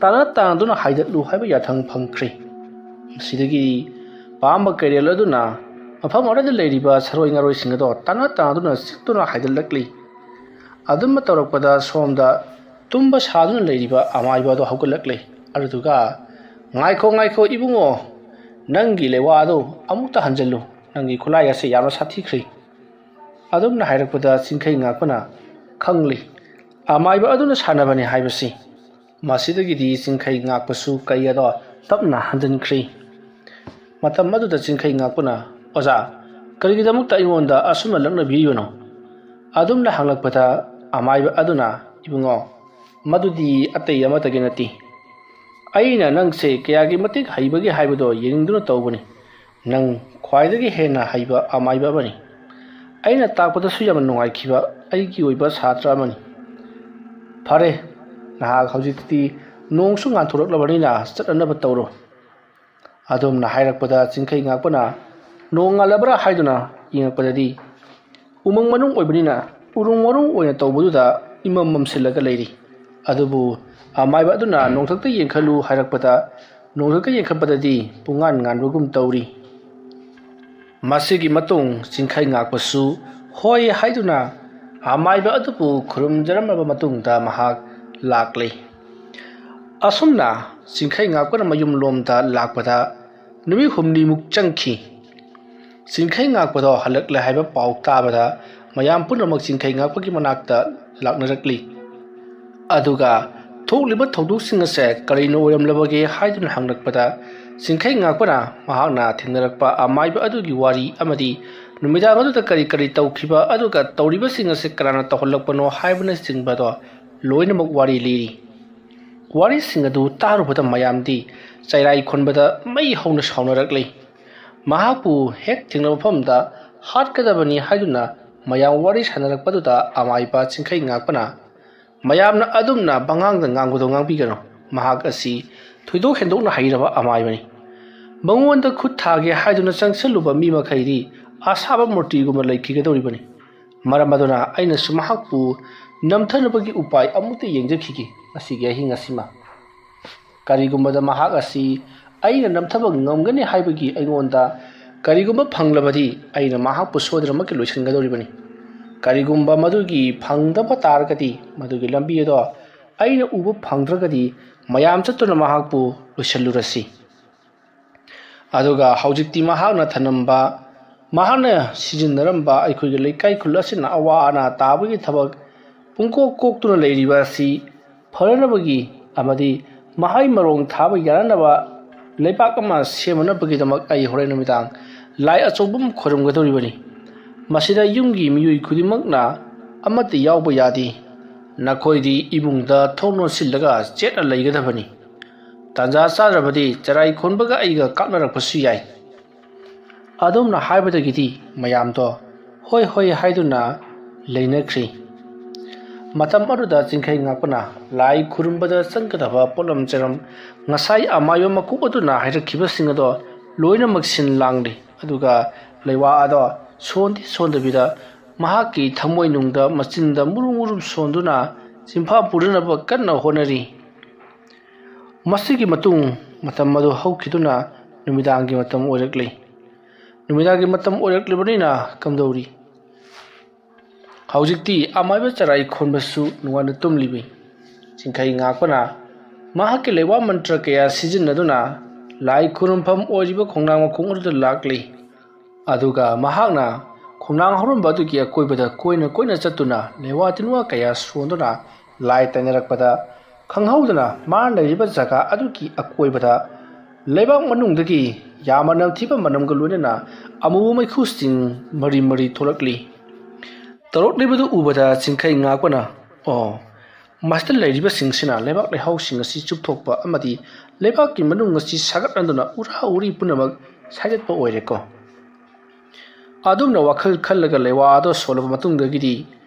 ꯇꯥꯟꯅꯗꯨꯅ ꯍꯥꯏꯗꯠꯂꯨ ꯍꯥꯏꯕ ꯌꯥꯊꯪ ꯐꯪꯈ꯭ꯔꯤ ꯃꯁꯤꯗꯒꯤ ꯄꯥꯝꯕ ꯀꯦꯔꯦꯜ ꯑꯗꯨꯅ ꯃꯐꯝ ꯑꯗꯨꯗ ꯂꯩꯔꯤꯕ ꯁꯔꯣꯏ ꯉꯥꯔꯣꯏꯁꯤꯡ ꯑꯗꯣ ꯇꯥꯟꯅꯗꯨꯅ ꯆꯤꯛꯇꯨꯅ ꯍꯥꯏꯗꯠꯂꯛꯂꯤ ꯑꯗꯨꯝꯅ ꯇꯧꯔꯛꯄꯗ ꯁꯣꯝꯗ ꯇꯨꯝꯕ ꯁꯥꯗꯨꯅ ꯂꯩꯔꯤꯕ ꯑꯃꯥꯏꯕ ꯑꯗꯣ ꯍꯧꯒꯠꯂꯛꯂꯤ ꯑꯗꯨꯗꯨꯒ ꯉꯥꯏꯈꯣ ꯏꯕꯨꯡꯉꯣ ꯅꯪꯒꯤ ꯂꯩꯋꯥ ꯑꯗꯨ ꯑꯃꯨꯛꯇ ꯍꯟꯖꯤꯜꯂꯨ ꯅꯪꯒꯤ ꯈꯨꯠꯂꯥꯏ ꯑꯁꯤ ꯌꯥꯝꯅ ꯁꯥꯊꯤꯈ꯭ꯔꯤ ꯑꯗꯨꯝꯅ ꯍꯥꯏꯔꯛꯄꯗ ꯆꯤꯡꯈꯩ ꯉꯥꯛꯄꯅ ꯈꯪꯂꯤ ꯑꯃꯥꯏꯕ ꯑꯗꯨꯅ ꯁꯥꯟꯅꯕꯅꯤ ꯍꯥꯏꯕꯁꯤ ꯃꯁꯤꯗꯒꯤꯗꯤ ꯆꯤꯡꯈꯩ ꯉꯥꯛꯄꯁꯨ ꯀꯩ ꯑꯗꯣ ꯇꯞꯅ ꯍꯟꯖꯤꯟꯈ꯭ꯔꯤ꯫ ꯃꯇꯝ ꯑꯗꯨꯗ ꯆꯤꯡꯈꯩ ꯉꯥꯛꯄꯅ "ꯑꯣꯖꯥ, ꯀꯔꯤꯒꯤꯗꯃꯛꯇ ꯑꯩꯉꯣꯟꯗ ꯑꯁꯨꯝꯅ ꯂꯛꯅꯕꯤꯔꯤꯕꯅꯣ?" ꯑꯗꯨꯝꯅ ꯍꯪꯂꯛꯄꯗ ꯑꯃꯥꯏꯕ ꯑꯗꯨꯅ "ꯏꯕꯨꯡꯉꯣ, ꯃꯗꯨꯗꯤ ꯑꯇꯩ ꯑꯃꯠꯇꯒꯤ ꯅꯠꯇꯦ꯫ ꯑꯩꯅ ꯅꯪꯁꯦ ꯀꯌꯥꯒꯤ ꯃꯇꯤꯛ ꯍꯩꯕꯒꯦ ꯍꯥꯏꯕꯗꯣ ꯌꯦꯡꯅꯤꯡꯗꯨꯅ ꯇꯧꯕꯅꯤ꯫ ꯅꯪ ꯈ꯭ꯋꯥꯏꯗꯒꯤ ꯍꯦꯟꯅ ꯍꯩꯕ ꯑꯃꯥꯏꯕ ꯑꯃꯅꯤ꯫ ꯑꯩꯅ ꯇꯥꯛꯄꯗꯁꯨ ꯌꯥꯝꯅ ꯅꯨꯡꯉꯥꯏꯈꯤꯕ ꯑꯩꯒꯤ ꯑꯣꯏꯕ ꯁꯥꯇ꯭ꯔ ꯑꯃꯅꯤ꯫ ꯐꯔꯦ, ꯅꯍꯥꯛ ꯍꯧꯖꯤꯛꯇꯤ ꯅꯣꯡꯁꯨ ꯉꯥꯟꯊꯣꯔꯛꯂꯕꯅꯤꯅ ꯆꯠꯅꯅꯕ ꯇꯧꯔꯣ." ꯑꯗꯨꯝꯅ ꯍꯥꯏꯔꯛꯄꯗ ꯆꯤꯡꯈꯩ ꯉꯥꯛꯄꯅ ꯅꯣꯡ ꯉꯥꯜꯂꯕ꯭ꯔꯥ ꯍꯥꯏꯗꯨꯅ ꯌꯦꯡꯉꯛꯄꯗꯗꯤ ꯎꯃꯪ ꯃꯅꯨꯡ ꯑꯣꯏꯕꯅꯤꯅ ꯎꯔꯨꯝ ꯋꯥꯔꯨꯝ ꯑꯣꯏꯅ ꯇꯧꯕꯗꯨꯗ ꯏꯃꯝ ꯃꯝꯁꯤꯜꯂꯒ ꯂꯩꯔꯤ꯫ ꯑꯗꯨꯕꯨ ꯑꯃꯥꯏꯕ ꯑꯗꯨꯅ ꯅꯣꯡꯊꯛꯇ ꯌꯦꯡꯈꯠꯂꯨ ꯍꯥꯏꯔꯛꯄꯗ ꯅꯣꯡꯊꯛꯇ ꯌꯦꯡꯈꯠꯄꯗꯗꯤ ꯄꯨꯡꯉꯥꯟ ꯉꯥꯟꯕꯒꯨꯝ ꯇꯧꯔꯤ꯫ ꯃꯁꯤꯒꯤ ꯃꯇꯨꯡ ꯆꯤꯡꯈꯩ ꯉꯥꯛꯄꯁꯨ ꯍꯣꯏ ꯍꯥꯏꯗꯨꯅ ꯑꯃꯥꯏꯕ ꯑꯗꯨꯕꯨ ꯈꯨꯔꯨꯝꯖꯔꯝꯂꯕ ꯃꯇꯨꯡꯗ ꯃꯍꯥꯛ ꯂꯥꯛꯂꯦ꯫ ꯑꯁꯨꯝꯅ ꯆꯤꯡꯈꯩ ꯉꯥꯛꯄꯅ ꯃꯌꯨꯝꯂꯣꯝꯗ ꯂꯥꯛꯄꯗ ꯅꯨꯃꯤꯠ 6ꯅꯤꯃꯨꯛ ꯆꯪꯈꯤ꯫ ꯆꯤꯡꯈꯩ ꯉꯥꯛꯄꯗꯣ ꯍꯜꯂꯛꯂꯦ ꯍꯥꯏꯕ ꯄꯥꯎ ꯇꯥꯕꯗ ꯃꯌꯥꯝ ꯄꯨꯝꯅꯃꯛ ꯆꯤꯡꯈꯩ ꯉꯥꯛꯄꯒꯤ ꯃꯅꯥꯛꯇ ꯂꯥꯛꯅꯔꯛꯂꯤ꯫ ꯑꯗꯨꯒ ꯊꯣꯛꯂꯤꯕ ꯊꯧꯗꯣꯛꯁꯤꯡ ꯑꯁꯦ ꯀꯔꯤꯅ ꯑꯣꯏꯔꯝꯂꯕꯒꯦ ꯍꯥꯏꯗꯨꯅ ꯍꯪꯂꯛꯄꯗ ꯆꯤꯡꯈꯩ ꯉꯥꯛꯄꯅ ꯃꯍꯥꯛꯅ ꯊꯦꯡꯅꯔꯛꯄ ꯑꯃꯥꯏꯕ ꯑꯗꯨꯒꯤ ꯋꯥꯔꯤ ꯑꯃꯗꯤ ꯅꯨꯃꯤꯗꯥꯡ ꯑꯗꯨꯗ ꯀꯔꯤ ꯀꯔꯤ ꯇꯧꯈꯤꯕ ꯑꯗꯨꯒ ꯇꯧꯔꯤꯕꯁꯤꯡ ꯑꯁꯤ ꯀꯅꯥꯅ ꯇꯧꯍꯜꯂꯛꯄꯅꯣ ꯍꯥꯏꯕꯅꯆꯤꯡꯕꯗꯣ ꯂꯣꯏꯅꯃꯛ ꯋꯥꯔꯤ ꯂꯤꯔꯤ꯫ ꯋꯥꯔꯤꯁꯤꯡ ꯑꯗꯨ ꯇꯥꯔꯨꯕꯗ ꯃꯌꯥꯝꯗꯤ ꯆꯩꯔꯥꯏ ꯈꯣꯟꯕꯗ ꯃꯩ ꯍꯧꯅ ꯁꯥꯎꯅꯔꯛꯂꯤ꯫ ꯃꯍꯥꯛꯄꯨ ꯍꯦꯛ ꯊꯦꯡꯅꯕ ꯃꯐꯝꯗ ꯍꯥꯠꯀꯗꯕꯅꯤ ꯍꯥꯏꯗꯨꯅ ꯃꯌꯥꯝ ꯋꯥꯔꯤ ꯁꯥꯟꯅꯔꯛꯄꯗꯨꯗ ꯑꯃꯥꯏꯕ ꯆꯤꯡꯈꯩ ꯉꯥꯛꯄꯅ "ꯃꯌꯥꯝꯅ ꯑꯗꯨꯝꯅ ꯄꯪꯉꯥꯡꯗ ꯉꯥꯡꯕꯗꯣ ꯉꯥꯡꯕꯤꯒꯅꯨ꯫ ꯃꯍꯥꯛ ꯑꯁꯤ ꯊꯣꯏꯗꯣꯛ ꯍꯦꯟꯗꯣꯛꯅ ꯍꯩꯔꯕ ꯑꯃꯥꯏꯕꯅꯤ꯫ ꯃꯉꯣꯟꯗ ꯈꯨꯠ ꯊꯥꯒꯦ ꯍꯥꯏꯗꯨꯅ ꯆꯪꯁꯤꯜꯂꯨꯕ ꯃꯤ ꯃꯈꯩꯗꯤ ꯑꯁꯥꯕ ꯃꯨꯔꯇꯤꯒꯨꯝꯅ ꯂꯩꯈꯤꯒꯗꯧꯔꯤꯕꯅꯤ꯫ ꯃꯔꯝ ꯑꯗꯨꯅ ꯑꯩꯅꯁꯨ ꯃꯍꯥꯛꯄꯨ ꯅꯝꯊꯅꯕꯒꯤ ꯎꯄꯥꯏ ꯑꯃꯨꯛꯇ ꯌꯦꯡꯖꯈꯤꯒꯦ ꯉꯁꯤꯒꯤ ꯑꯍꯤꯡ ꯑꯁꯤꯃ꯫ ꯀꯔꯤꯒꯨꯝꯕꯗ ꯃꯍꯥꯛ ꯑꯁꯤ ꯑꯩꯅ ꯅꯝꯊꯕ ꯉꯝꯒꯅꯤ ꯍꯥꯏꯕꯒꯤ ꯑꯩꯉꯣꯟꯗ ꯀꯔꯤꯒꯨꯝꯕ ꯐꯪꯂꯕꯗꯤ ꯑꯩꯅ ꯃꯍꯥꯛꯄꯨ ꯁꯣꯏꯗꯅꯃꯛꯀꯤ ꯂꯣꯏꯁꯤꯟꯒꯗꯧꯔꯤꯕꯅꯤ꯫ ꯀꯔꯤꯒꯨꯝꯕ ꯃꯗꯨꯒꯤ ꯐꯪꯗꯕ ꯇꯥꯔꯒꯗꯤ ꯃꯗꯨꯒꯤ ꯂꯝꯕꯤ ꯑꯗꯣ ꯑꯩꯅ ꯎꯕ ꯐꯪꯗ꯭ꯔꯒꯗꯤ ꯃꯌꯥꯝ ꯆꯠꯇꯨꯅ ꯃꯍꯥꯛꯄꯨ ꯂꯣꯏꯁꯤꯜꯂꯨꯔꯁꯤ꯫ ꯑꯗꯨꯒ ꯍꯧꯖꯤꯛꯇꯤ ꯃꯍꯥꯛꯅ ꯊꯅꯝꯕ, ꯃꯍꯥꯛꯅ ꯁꯤꯖꯤꯟꯅꯔꯝꯕ ꯑꯩꯈꯣꯏꯒꯤ ꯂꯩꯀꯥꯏ ꯈꯨꯜ ꯑꯁꯤꯅ ꯑꯋꯥ ꯑꯅꯥ ꯇꯥꯕꯒꯤ ꯊꯕꯛ ꯄꯨꯡꯀꯣꯛ ꯀꯣꯛꯇꯨꯅ ꯂꯩꯔꯤꯕ ꯑꯁꯤ ꯐꯅꯅꯕꯒꯤ ꯑꯃꯗꯤ ꯃꯍꯩ ꯃꯔꯣꯡ ꯊꯥꯕ ꯌꯥꯅꯅꯕ ꯂꯩꯕꯥꯛ ꯑꯃ ꯁꯦꯝꯅꯅꯕꯒꯤꯗꯃꯛ ꯑꯩ ꯍꯣꯔꯦꯟ ꯅꯨꯃꯤꯗꯥꯡ ꯂꯥꯏ ꯑꯆꯧꯕ ꯑꯃ ꯈꯣꯏꯔꯝꯒꯗꯧꯔꯤꯕꯅꯤ꯫ ꯃꯁꯤꯗ ꯌꯨꯝꯒꯤ ꯃꯤꯑꯣꯏ ꯈꯨꯗꯤꯡꯃꯛꯅ ꯑꯃꯠꯇ ꯌꯥꯎꯕ ꯌꯥꯗꯦ꯫ ꯅꯈꯣꯏꯗꯤ ꯏꯃꯨꯡꯗ ꯊꯣꯡ ꯂꯣꯟꯁꯤꯜꯂꯒ ꯆꯦꯠꯅ ꯂꯩꯒꯗꯕꯅꯤ꯫ ꯇꯥꯟꯖꯥ ꯆꯥꯗ꯭ꯔꯕꯗꯤ ꯆꯔꯥꯏ ꯈꯣꯟꯕꯒ ꯑꯩꯒ ꯀꯥꯞꯅꯔꯛꯄꯁꯨ ꯌꯥꯏ." ꯑꯗꯨꯝꯅ ꯍꯥꯏꯕꯗꯒꯤꯗꯤ ꯃꯌꯥꯝꯗꯣ ꯍꯣꯏ ꯍꯣꯏ ꯍꯥꯏꯗꯨꯅ ꯂꯩꯅꯈ꯭ꯔꯤ꯫ ꯃꯇꯝ ꯑꯗꯨꯗ ꯆꯤꯡꯈꯩ ꯉꯥꯛꯄꯅ ꯂꯥꯏ ꯈꯨꯔꯨꯝꯕꯗ ꯆꯪꯒꯗꯕ ꯄꯣꯠꯂꯝ ꯆꯩꯔꯝ ꯉꯁꯥꯏ ꯑꯃꯥꯏꯕ ꯃꯀꯣꯛ ꯑꯗꯨꯅ ꯍꯥꯏꯔꯛꯈꯤꯕꯁꯤꯡ ꯑꯗꯣ ꯂꯣꯏꯅꯃꯛ ꯁꯤꯟ ꯂꯥꯡꯂꯤ꯫ ꯑꯗꯨꯒ ꯂꯩꯋꯥ ꯑꯗꯣ ꯁꯣꯟꯗꯤ ꯁꯣꯟꯗꯕꯤꯗ ꯃꯍꯥꯛꯀꯤ ꯊꯃꯣꯏꯅꯨꯡꯗ ꯃꯆꯤꯟꯗ ꯃꯨꯔꯨꯝ ꯃꯨꯔꯨꯝ ꯁꯣꯟꯗꯨꯅ ꯆꯤꯟꯐꯥ ꯄꯨꯔꯅꯕ ꯀꯟꯅ ꯍꯣꯠꯅꯔꯤ꯫ ꯃꯁꯤꯒꯤ ꯃꯇꯨꯡ ꯃꯇꯝ ꯑꯗꯨ ꯍꯧꯈꯤꯗꯨꯅ ꯅꯨꯃꯤꯗꯥꯡꯒꯤ ꯃꯇꯝ ꯑꯣꯏꯔꯛꯂꯤ꯫ ꯅꯨꯃꯤꯗꯥꯡꯒꯤ ꯃꯇꯝ ꯑꯣꯏꯔꯛꯂꯤꯕꯅꯤꯅ ꯀꯝꯗꯧꯔꯤ? ꯍꯧꯖꯤꯛꯇꯤ ꯑꯃꯥꯏꯕ ꯆꯔꯥꯏ ꯈꯣꯟꯕꯁꯨ ꯅꯨꯡꯉꯥꯏꯅ ꯇꯨꯝꯂꯤꯕꯤ꯫ ꯆꯤꯡꯈꯩ ꯉꯥꯛꯄꯅ ꯃꯍꯥꯛꯀꯤ ꯂꯩꯋꯥ ꯃꯟꯇ꯭ꯔ ꯀꯌꯥ ꯁꯤꯖꯤꯟꯅꯗꯨꯅ ꯂꯥꯏ ꯈꯨꯔꯨꯝꯐꯝ ꯑꯣꯏꯔꯤꯕ ꯈꯣꯡꯅꯥꯡ ꯃꯈꯣꯡ ꯑꯗꯨꯗ ꯂꯥꯛꯂꯤ꯫ ꯑꯗꯨꯒ ꯃꯍꯥꯛꯅ ꯈꯣꯡꯅꯥꯡ ꯍꯧꯔꯝꯕ ꯑꯗꯨꯒꯤ ꯑꯀꯣꯏꯕꯗ ꯀꯣꯏꯅ ꯀꯣꯏꯅ ꯆꯠꯇꯨꯅ ꯂꯩꯋꯥ ꯇꯤꯟꯋꯥ ꯀꯌꯥ ꯁꯣꯟꯗꯨꯅ ꯂꯥꯏ ꯇꯩꯅꯔꯛꯄꯗ ꯈꯪꯍꯧꯗꯅ ꯃꯥꯅ ꯂꯩꯔꯤꯕ ꯖꯒꯥ ꯑꯗꯨꯒꯤ ꯑꯀꯣꯏꯕꯗ ꯂꯩꯕꯥꯛ ꯃꯅꯨꯡꯗꯒꯤ ꯌꯥꯝꯅ ꯅꯝꯊꯤꯕ ꯃꯅꯝꯒ ꯂꯣꯏꯅꯅ ꯑꯃꯨꯕ ꯃꯩꯈꯨꯁꯤꯡ ꯃꯔꯤ ꯃꯔꯤ ꯊꯣꯛꯂꯛꯂꯤ꯫ ꯇꯧꯔꯛꯂꯤꯕꯗꯨ ꯎꯕꯗ ꯆꯤꯡꯈꯩ ꯉꯥꯛꯄꯅ "ꯑꯣ, ꯃꯁꯤꯗ ꯂꯩꯔꯤꯕꯁꯤꯡꯁꯤꯅ ꯂꯩꯕꯥꯛ ꯂꯩꯍꯥꯎꯁꯤꯡ ꯑꯁꯤ ꯆꯨꯞꯊꯣꯛꯄ ꯑꯃꯗꯤ ꯂꯩꯕꯥꯛꯀꯤ ꯃꯅꯨꯡ ꯑꯁꯤ ꯁꯥꯒꯠꯍꯟꯗꯨꯅ ꯎꯔꯥ ꯎꯔꯤ ꯄꯨꯝꯅꯃꯛ ꯁꯥꯏꯗꯠꯄ ꯑꯣꯏꯔꯦꯀꯣ." ꯑꯗꯨꯝꯅ ꯋꯥꯈꯜ ꯈꯜꯂꯒ ꯂꯩꯋꯥ ꯑꯗꯣ ꯁꯣꯜꯂꯕ ꯃꯇꯨꯡꯗꯒꯤꯗꯤ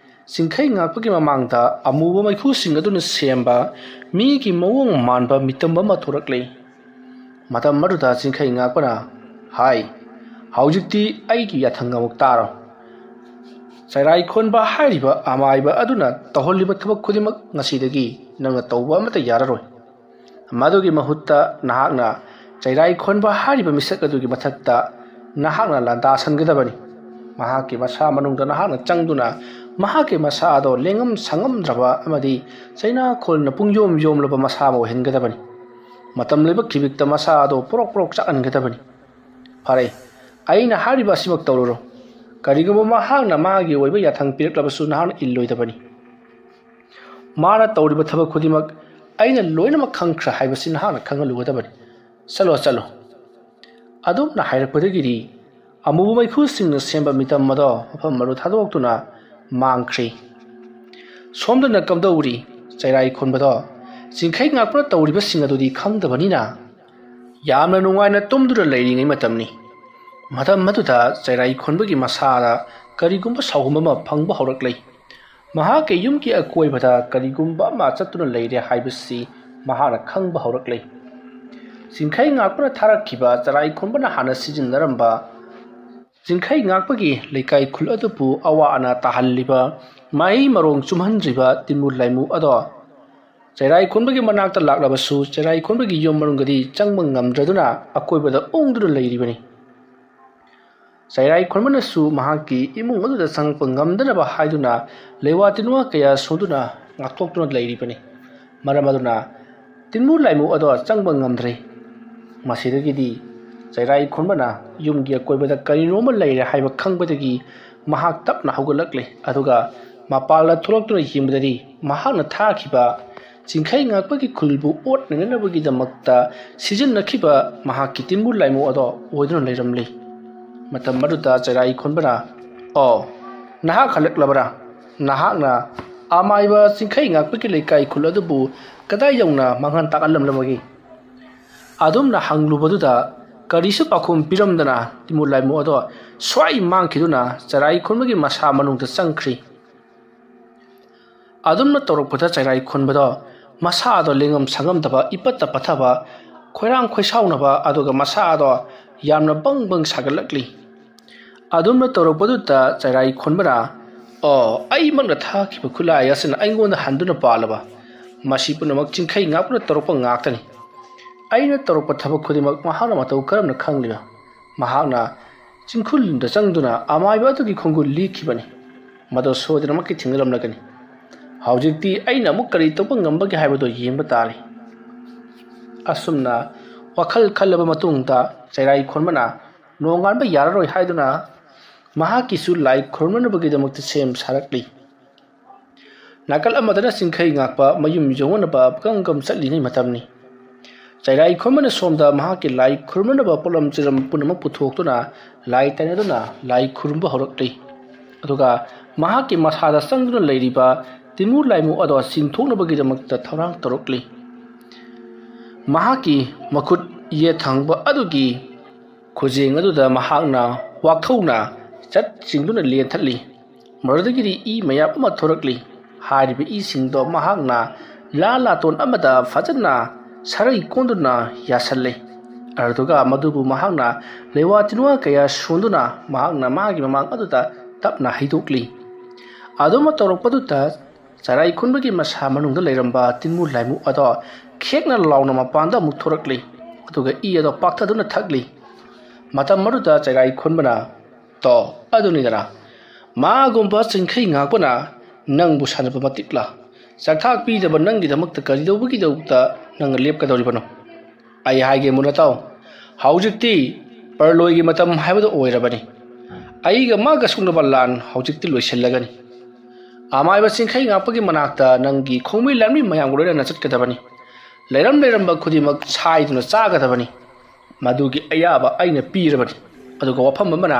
ꯆꯤꯡꯈꯩ ꯉꯥꯛꯄꯒꯤ ꯃꯃꯥꯡꯗ ꯑꯃꯨꯕ ꯃꯩꯈꯨꯁꯤꯡ ꯑꯗꯨꯅ ꯁꯦꯝꯕ ꯃꯤꯒꯤ ꯃꯑꯣꯡ ꯃꯥꯟꯕ ꯃꯤꯇꯝ ꯑꯃ ꯊꯣꯔꯛꯂꯤ꯫ ꯃꯇꯝ ꯑꯗꯨꯗ ꯆꯤꯡꯈꯩ ꯉꯥꯛꯄꯅ "ꯍꯥꯏ, ꯍꯧꯖꯤꯛꯇꯤ ꯑꯩꯒꯤ ꯌꯥꯊꯪ ꯑꯃꯨꯛ ꯇꯥꯔꯣ꯫ ꯆꯩꯔꯥꯏ ꯈꯣꯟꯕ ꯍꯥꯏꯔꯤꯕ ꯑꯃꯥꯏꯕ ꯑꯗꯨꯅ ꯇꯧꯍꯜꯂꯤꯕ ꯊꯕꯛ ꯈꯨꯗꯤꯡꯃꯛ ꯉꯁꯤꯗꯒꯤ ꯅꯪꯅ ꯇꯧꯕ ꯑꯃꯠꯇ ꯌꯥꯔꯔꯣꯏ꯫ ꯃꯗꯨꯒꯤ ꯃꯍꯨꯠꯇ ꯅꯍꯥꯛꯅ ꯆꯩꯔꯥꯏ ꯈꯣꯟꯕ ꯍꯥꯏꯔꯤꯕ ꯃꯤꯁꯛ ꯑꯗꯨꯒꯤ ꯃꯊꯛꯇ ꯅꯍꯥꯛꯅ ꯂꯥꯟꯗꯥꯁꯟꯒꯗꯕꯅꯤ꯫ ꯃꯍꯥꯛꯀꯤ ꯃꯁꯥ ꯃꯅꯨꯡꯗ ꯅꯍꯥꯛꯅ ꯆꯪꯗꯨꯅ ꯃꯍꯥꯛꯀꯤ ꯃꯁꯥ ꯑꯗꯣ ꯂꯦꯡꯉꯝ ꯁꯥꯉꯝꯗ꯭ꯔꯕ ꯑꯃꯗꯤ ꯆꯩꯅꯥꯈꯣꯜꯅ ꯄꯨꯡꯌꯣꯝ ꯌꯣꯝꯂꯕ ꯃꯁꯥ ꯑꯃ ꯑꯣꯏꯍꯟꯒꯗꯕꯅꯤ꯫ ꯃꯇꯝ ꯂꯩꯕ ꯈꯤꯕꯤꯛꯇ ꯃꯁꯥ ꯑꯗꯣ ꯄꯣꯔꯣꯛ ꯄꯣꯔꯣꯛ ꯆꯥꯛꯍꯟꯒꯗꯕꯅꯤ꯫ ꯐꯔꯦ, ꯑꯩꯅ ꯍꯥꯏꯔꯤꯕ ꯑꯁꯤꯃꯛ ꯇꯧꯔꯨꯔꯣ꯫ ꯀꯔꯤꯒꯨꯝꯕ ꯃꯍꯥꯛꯅ ꯃꯥꯒꯤ ꯑꯣꯏꯕ ꯌꯥꯊꯪ ꯄꯤꯔꯛꯂꯕꯁꯨ ꯅꯍꯥꯛꯅ ꯏꯜꯂꯣꯏꯗꯕꯅꯤ꯫ माना तौरीब थबक खुदिमक अइना लोइनमक खंख्रा हाइबसि नहाना खंगलुगदबनि चलो चलो अदुमना हाइरकपदगिरि अमुबु मैखुसिंगना सेंबा मितम मदो मफम मरु थादोक्तुना मांख्रि सोमदना कमदौरी चैराई खोनबदो चिंखै ngakpra तौरीबसिंग अदुदि खंगदबनिना यामना नुंगाइना तुमदुरा लैरिङै मतमनि मदम मदुदा चैराई खोनबगी मसादा करिगुम्बा साउगुम्बा फंगबा हौरक्लै महाके युमकी अकोइबदा करिगुम्बा मा चतुना लैरे हाइबसि महाना खंगबा हौरक्लै चिंखै ngakpra थारखिबा चैराई खोनबना हाना सिजिनरम्बा चिंखै ngakpagi लेकाई खुल अदुपु अवा अना ताहल्लिबा माई मरोंग चुमहनद्रिबा तिमु लाइमु अदो चैराई खोनबगी मनाक्ता लाक्लबसु चैराई खोनबगी योम मरुंगदी चंगबा ngamdraduna अकोइबदा ओंगदुना लैरिबनि चैराई खोनबनसु महाकी इमुंग अदुदा संगपा ngamdनबा हाइदुना लेवा तिनुवा कया सोदुना ngakthoktuna लैरिबनि मरम अदुना तिमु लाइमु अदो चंगबा ngamdre मसिदगिदी चैराई खोनबना युमगी अकोइबदा करिनोम लैरे हाइबा खंगबदगी महाक तपना हौगलक्ले अदुगा मपालना थोलक्तुना हिमदरी महाकना थाखिबा चिंखै ngakpagi खुलबु ओटननबगी दमक्ता सिजननखिबा महाकी तिमु लाइमु अदो ओइदुना लैरमले मतम मरुदा चैराई खोनबना ओ नहा खलक्लबरा नहाकना आमाइबा चिंखै ngakpagi लेकाई खुल अदुबु कदाय यौना मंगन ताकलमलमगी अदुमना हंगलुबदुदा करिसु पाखुम पिरमदना तिमु लाइमु अदो स्वाई मांखिदुना चैराई खोनबगी मसा मनुंगदा चंख्रि अदुमना तौरकपदा चैराई खोनबदो मसा अदो लेंगम संगमदबा इपत्ता पथबा खोइरांग खोइसाउनबा अदुगा मसा अदो यामना बंग बंग सागलक्ली अदुमना तौरकपदुता चैराई खोनबना ओ आई मंगना थाखिबा खुलाय असना आइंगोंदा हंदुना पालबा मसी पुनमक चिंखै ngakpuna तौरकपा ngактani अइना तौरकपा थबक खुदिमक महाना मतौ करमना खंगलिबा महाना चिंखुलदा चंगदुना अमाइबा अदुगी खोंगुल लिखिबनि मदो सोदनमकि थिंगलमलगनि हौजिक्ति अइना मुक करी तोपा ngambagi हाइबदो येंबा तारे असुमना वखल खलबा मतुंगदा चैराई खोनबना नोंगानबा याररोय हाइदुना महाकिसु लाई खोनबनबगी दमक्ति सेम सारक्ली नाकल अमदना चिंखै ngakpa mayum yongनबा गंगम चटलिनै मतमनि चैराई खोनबना सोमदा महाकी लाई खुरमनबा पोलम चिरम पुनमक पुथोक्तुना लाई तैनदुना लाई खुरुमबा हौरक्लै अदुगा महाकी मसादा संगदुना लैरिबा तिमु लाइमु अदो सिंथोक्नबगी दमक्ता थौरांग तौरक्ली महाकी मखुत ये थांगबा अदुगी खुजेंग अदुदा महाकना वाखौना चट सिंगदुना लेंथली मरदगिरी ई मयाप अमा थौरक्ली हारिबा ई सिंगदो महाकना लालातोन अमदा फजना सरै कोंदुना यासल्ले अरदुगा मदुबु महाकना लेवा तिनुवा कया सोंदुना महाकना मागी ममांग अदुदा तपना हाइदोक्ली अदुमा तौरकपदुता चैराई खोनबगी मसा मनुंगदा लैरंबा तिमु लाइमु अदो खेकना लाउना मपांदा मुक थोरक्ली अदुगा ई अदो पाक्थदुना थगली मतम मरुदा चैराई खोनबना तो अदुनिदना मागुम्बा चिंखै ngakpana नंगबु सानबा मतिकला चक्थाक पीदबा नंगीदमक्ता करिदौबगीदौता नंग लेपकदौरिबनो आई हाइगे मुनताव हौजिक्ति परलोइगी मतम हाइबदो ओइरबनी आइगा मागा सुंगबा लान हौजिक्ति लोइसल्लगनी आमाइबा चिंखै ngakpagi manakta नंगी खोंमी लानमी मयांग लोइना चटकदबनी लैरम लैरंबा खुदिमक साइदुना चागदबनी मदुगी अयाबा आइना पीरबनी अदुगा वफम अमना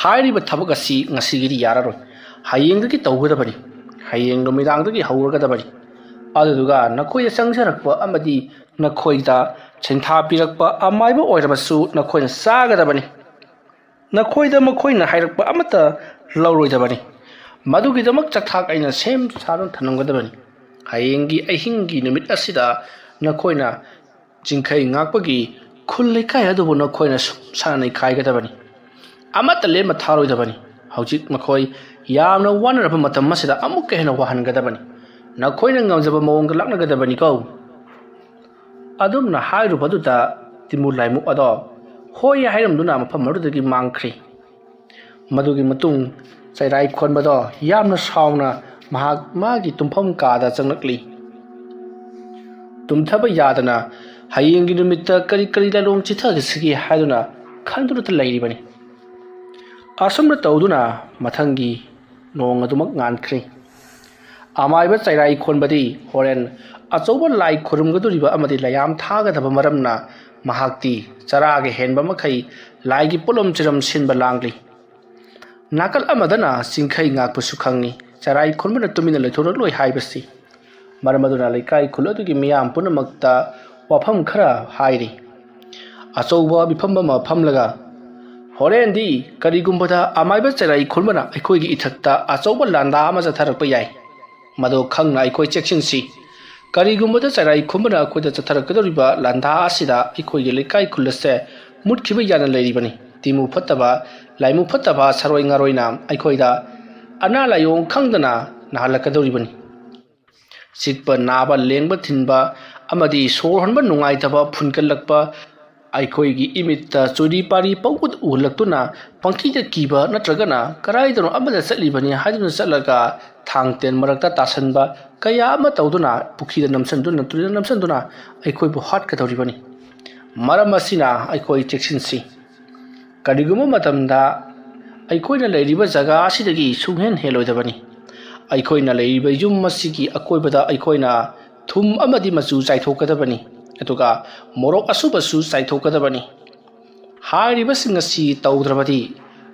हाइरिबा थबक असि ngasiगिरि यारारोय हायेंगदगी तौगदबनी हायेंग नुमिदांगदगी हौरगदबनी अदुगा नखोय संगसरकपा अमदी नखोयदा छिंथा पिरकपा अमाइबा ओइरबसु नखोयना चागदबनी नखोयदा मखोयना हाइरकपा अमता लौरोयदबनी मदुगिदमक चक्थाक अइना सेम सारोन थनमगदबनी हायेंगी अहिंगी नुमित असिदा नखोयना चिंखै ngakpagi खुल लेखाय अदुबु नखोयना सानै खाइगदबनी अमता लेम थारोयदबनी हौजिक मखोय यामना वानरबा मतम मसिदा अमुक हेना वाहनगदबनी नखोयना ngamjaba mawong laknagadabani ko adumna hairubadutta timu laimu ado hoy hairamduna mafam marudagi mangkhri madugi matung chairai khonbado yamna sauna mahak magi tumpham kada changlakli tumthaba yadana hayenggi numitta kari kari lalong chithagisi haiduna khandurata lairibani asumna tawduna mathangi nong adumak ngankhri ꯑꯃꯥꯏꯕ ꯆꯩꯔꯥꯏ ꯈꯣꯟꯕꯗꯤ ꯍꯣꯔꯦꯟ ꯑꯆꯧꯕ ꯂꯥꯏ ꯈꯨꯔꯨꯝꯒꯗꯧꯔꯤꯕ ꯑꯃꯗꯤ ꯂꯥꯌꯥꯝ ꯊꯥꯒꯗꯕ ꯃꯔꯝꯅ ꯃꯍꯥꯛꯇꯤ ꯆꯔꯥꯒꯤ ꯍꯦꯟꯕ ꯃꯈꯩ ꯂꯥꯏꯒꯤ ꯄꯣꯠꯂꯣꯝ ꯆꯤꯔꯝ ꯁꯤꯟꯕ ꯂꯥꯡꯂꯤ ꯅꯥꯀꯜ ꯑꯃꯗꯅ ꯆꯤꯡꯈꯩ ꯉꯥꯛꯄꯁꯨ ꯈꯪꯉꯤ ꯆꯔꯥꯏ ꯈꯣꯟꯕꯅ ꯇꯨꯃꯤꯟꯅ ꯂꯩꯊꯣꯔꯛꯂꯣꯏ ꯍꯥꯏꯕꯁꯤ ꯃꯔꯝ ꯑꯗꯨꯅ ꯂꯩꯀꯥꯏ ꯈꯨꯜ ꯑꯗꯨꯒꯤ ꯃꯤꯌꯥꯝ ꯄꯨꯝꯅꯃꯛꯇ ꯋꯥꯐꯝ ꯈꯔ ꯍꯥꯏꯔꯤ ꯑꯆꯧꯕ ꯃꯤꯐꯝ ꯑꯃ ꯐꯝꯂꯒ ꯍꯣꯔꯦꯟꯗꯤ ꯀꯔꯤꯒꯨꯝꯕꯗ ꯑꯃꯥꯏꯕ ꯆꯔꯥꯏ ꯈꯣꯟꯕꯅ ꯑꯩꯈꯣꯏꯒꯤ ꯏꯊꯛꯇ ꯑꯆꯧꯕ ꯂꯥꯟꯗꯥ ꯑꯃ ꯆꯠꯊꯔꯛꯄ ꯌꯥꯏ ꯃꯗꯨ ꯈꯪꯅ ꯑꯩꯈꯣꯏ ꯆꯦꯛꯁꯤꯟꯁꯤ ꯀꯔꯤꯒꯨꯝꯕꯗ ꯆꯔꯥꯏ ꯈꯣꯟꯕꯅ ꯑꯩꯈꯣꯏꯗ ꯆꯠꯊꯔꯛꯀꯗꯧꯔꯤꯕ ꯂꯥꯟꯗꯥ ꯑꯁꯤꯗ ꯑꯩꯈꯣꯏꯒꯤ ꯂꯩꯀꯥꯏ ꯈꯨꯜ ꯑꯁꯦ ꯃꯨꯠꯈꯤꯕ ꯌꯥꯅ ꯂꯩꯔꯤꯕꯅꯤ ꯇꯤꯃꯨ ꯐꯠꯇꯕ ꯂꯥꯏꯃꯨ ꯐꯠꯇꯕ ꯁꯔꯣꯏ ꯉꯥꯔꯣꯏꯅ ꯑꯩꯈꯣꯏꯗ ꯑꯅꯥ ꯂꯥꯏꯑꯣꯡ ꯈꯪꯗꯅ ꯅꯥꯍꯜꯂꯛꯀꯗꯧꯔꯤꯕꯅꯤ ꯆꯤꯛꯄ ꯅꯥꯕ ꯂꯦꯡꯕ ꯊꯤꯟꯕ ꯑꯃꯗꯤ ꯁꯣꯔ ꯍꯣꯟꯕ ꯅꯨꯡꯉꯥꯏꯇꯕ ꯐꯨꯟꯀꯠꯂꯛꯄ ꯑꯩꯈꯣꯏꯒꯤ ꯏꯃꯤꯠꯇ ꯆꯣꯏꯔꯤ ꯄꯥꯔꯤ ꯄꯧꯕꯗ ꯎꯍꯜꯂꯛꯇꯨꯅ ꯄꯪꯀꯤꯗ ꯀꯤꯕ ꯅꯠꯇ꯭ꯔꯒꯅ ꯀꯔꯥꯏꯗꯅꯣ ꯑꯃꯗ ꯆꯠꯂꯤꯕꯅꯤ ꯍꯥꯏꯗꯨꯅ ꯆꯠꯂꯒ ꯊꯥꯡ ꯇꯦꯟ ꯃꯔꯛꯇ ꯇꯥꯁꯟꯕ ꯀꯌꯥ ꯑꯃ ꯇꯧꯗꯨꯅ ꯄꯨꯈ꯭ꯔꯤꯗ ꯅꯝꯁꯤꯟꯗꯨꯅ ꯇꯨꯔꯦꯜꯗ ꯅꯝꯁꯤꯟꯗꯨꯅ ꯑꯩꯈꯣꯏꯕꯨ ꯍꯥꯠꯀꯗꯧꯔꯤꯕꯅꯤ ꯃꯔꯝ ꯑꯁꯤꯅ ꯑꯩꯈꯣꯏ ꯆꯦꯛꯁꯤꯟꯁꯤ ꯀꯔꯤꯒꯨꯝꯕ ꯃꯇꯝꯗ ꯑꯩꯈꯣꯏꯅ ꯂꯩꯔꯤꯕ ꯖꯒꯥ ꯑꯁꯤꯗꯒꯤ ꯁꯨꯡꯍꯦꯟ ꯍꯦꯜꯂꯣꯏꯗꯕꯅꯤ ꯑꯩꯈꯣꯏꯅ ꯂꯩꯔꯤꯕ ꯌꯨꯝ ꯑꯁꯤꯒꯤ ꯑꯀꯣꯏꯕꯗ ꯑꯩꯈꯣꯏꯅ ꯊꯨꯝ ꯑꯃꯗꯤ ꯃꯆꯨ ꯆꯥꯏꯊꯣꯛꯀꯗꯕꯅꯤ ꯑꯗꯨꯒ ꯃꯣꯔꯣꯛ ꯑꯁꯨꯕꯁꯨ ꯆꯥꯏꯊꯣꯛꯀꯗꯕꯅꯤ ꯍꯥꯏꯔꯤꯕꯁꯤꯡ ꯑꯁꯤ ꯇꯧꯗ꯭ꯔꯕꯗꯤ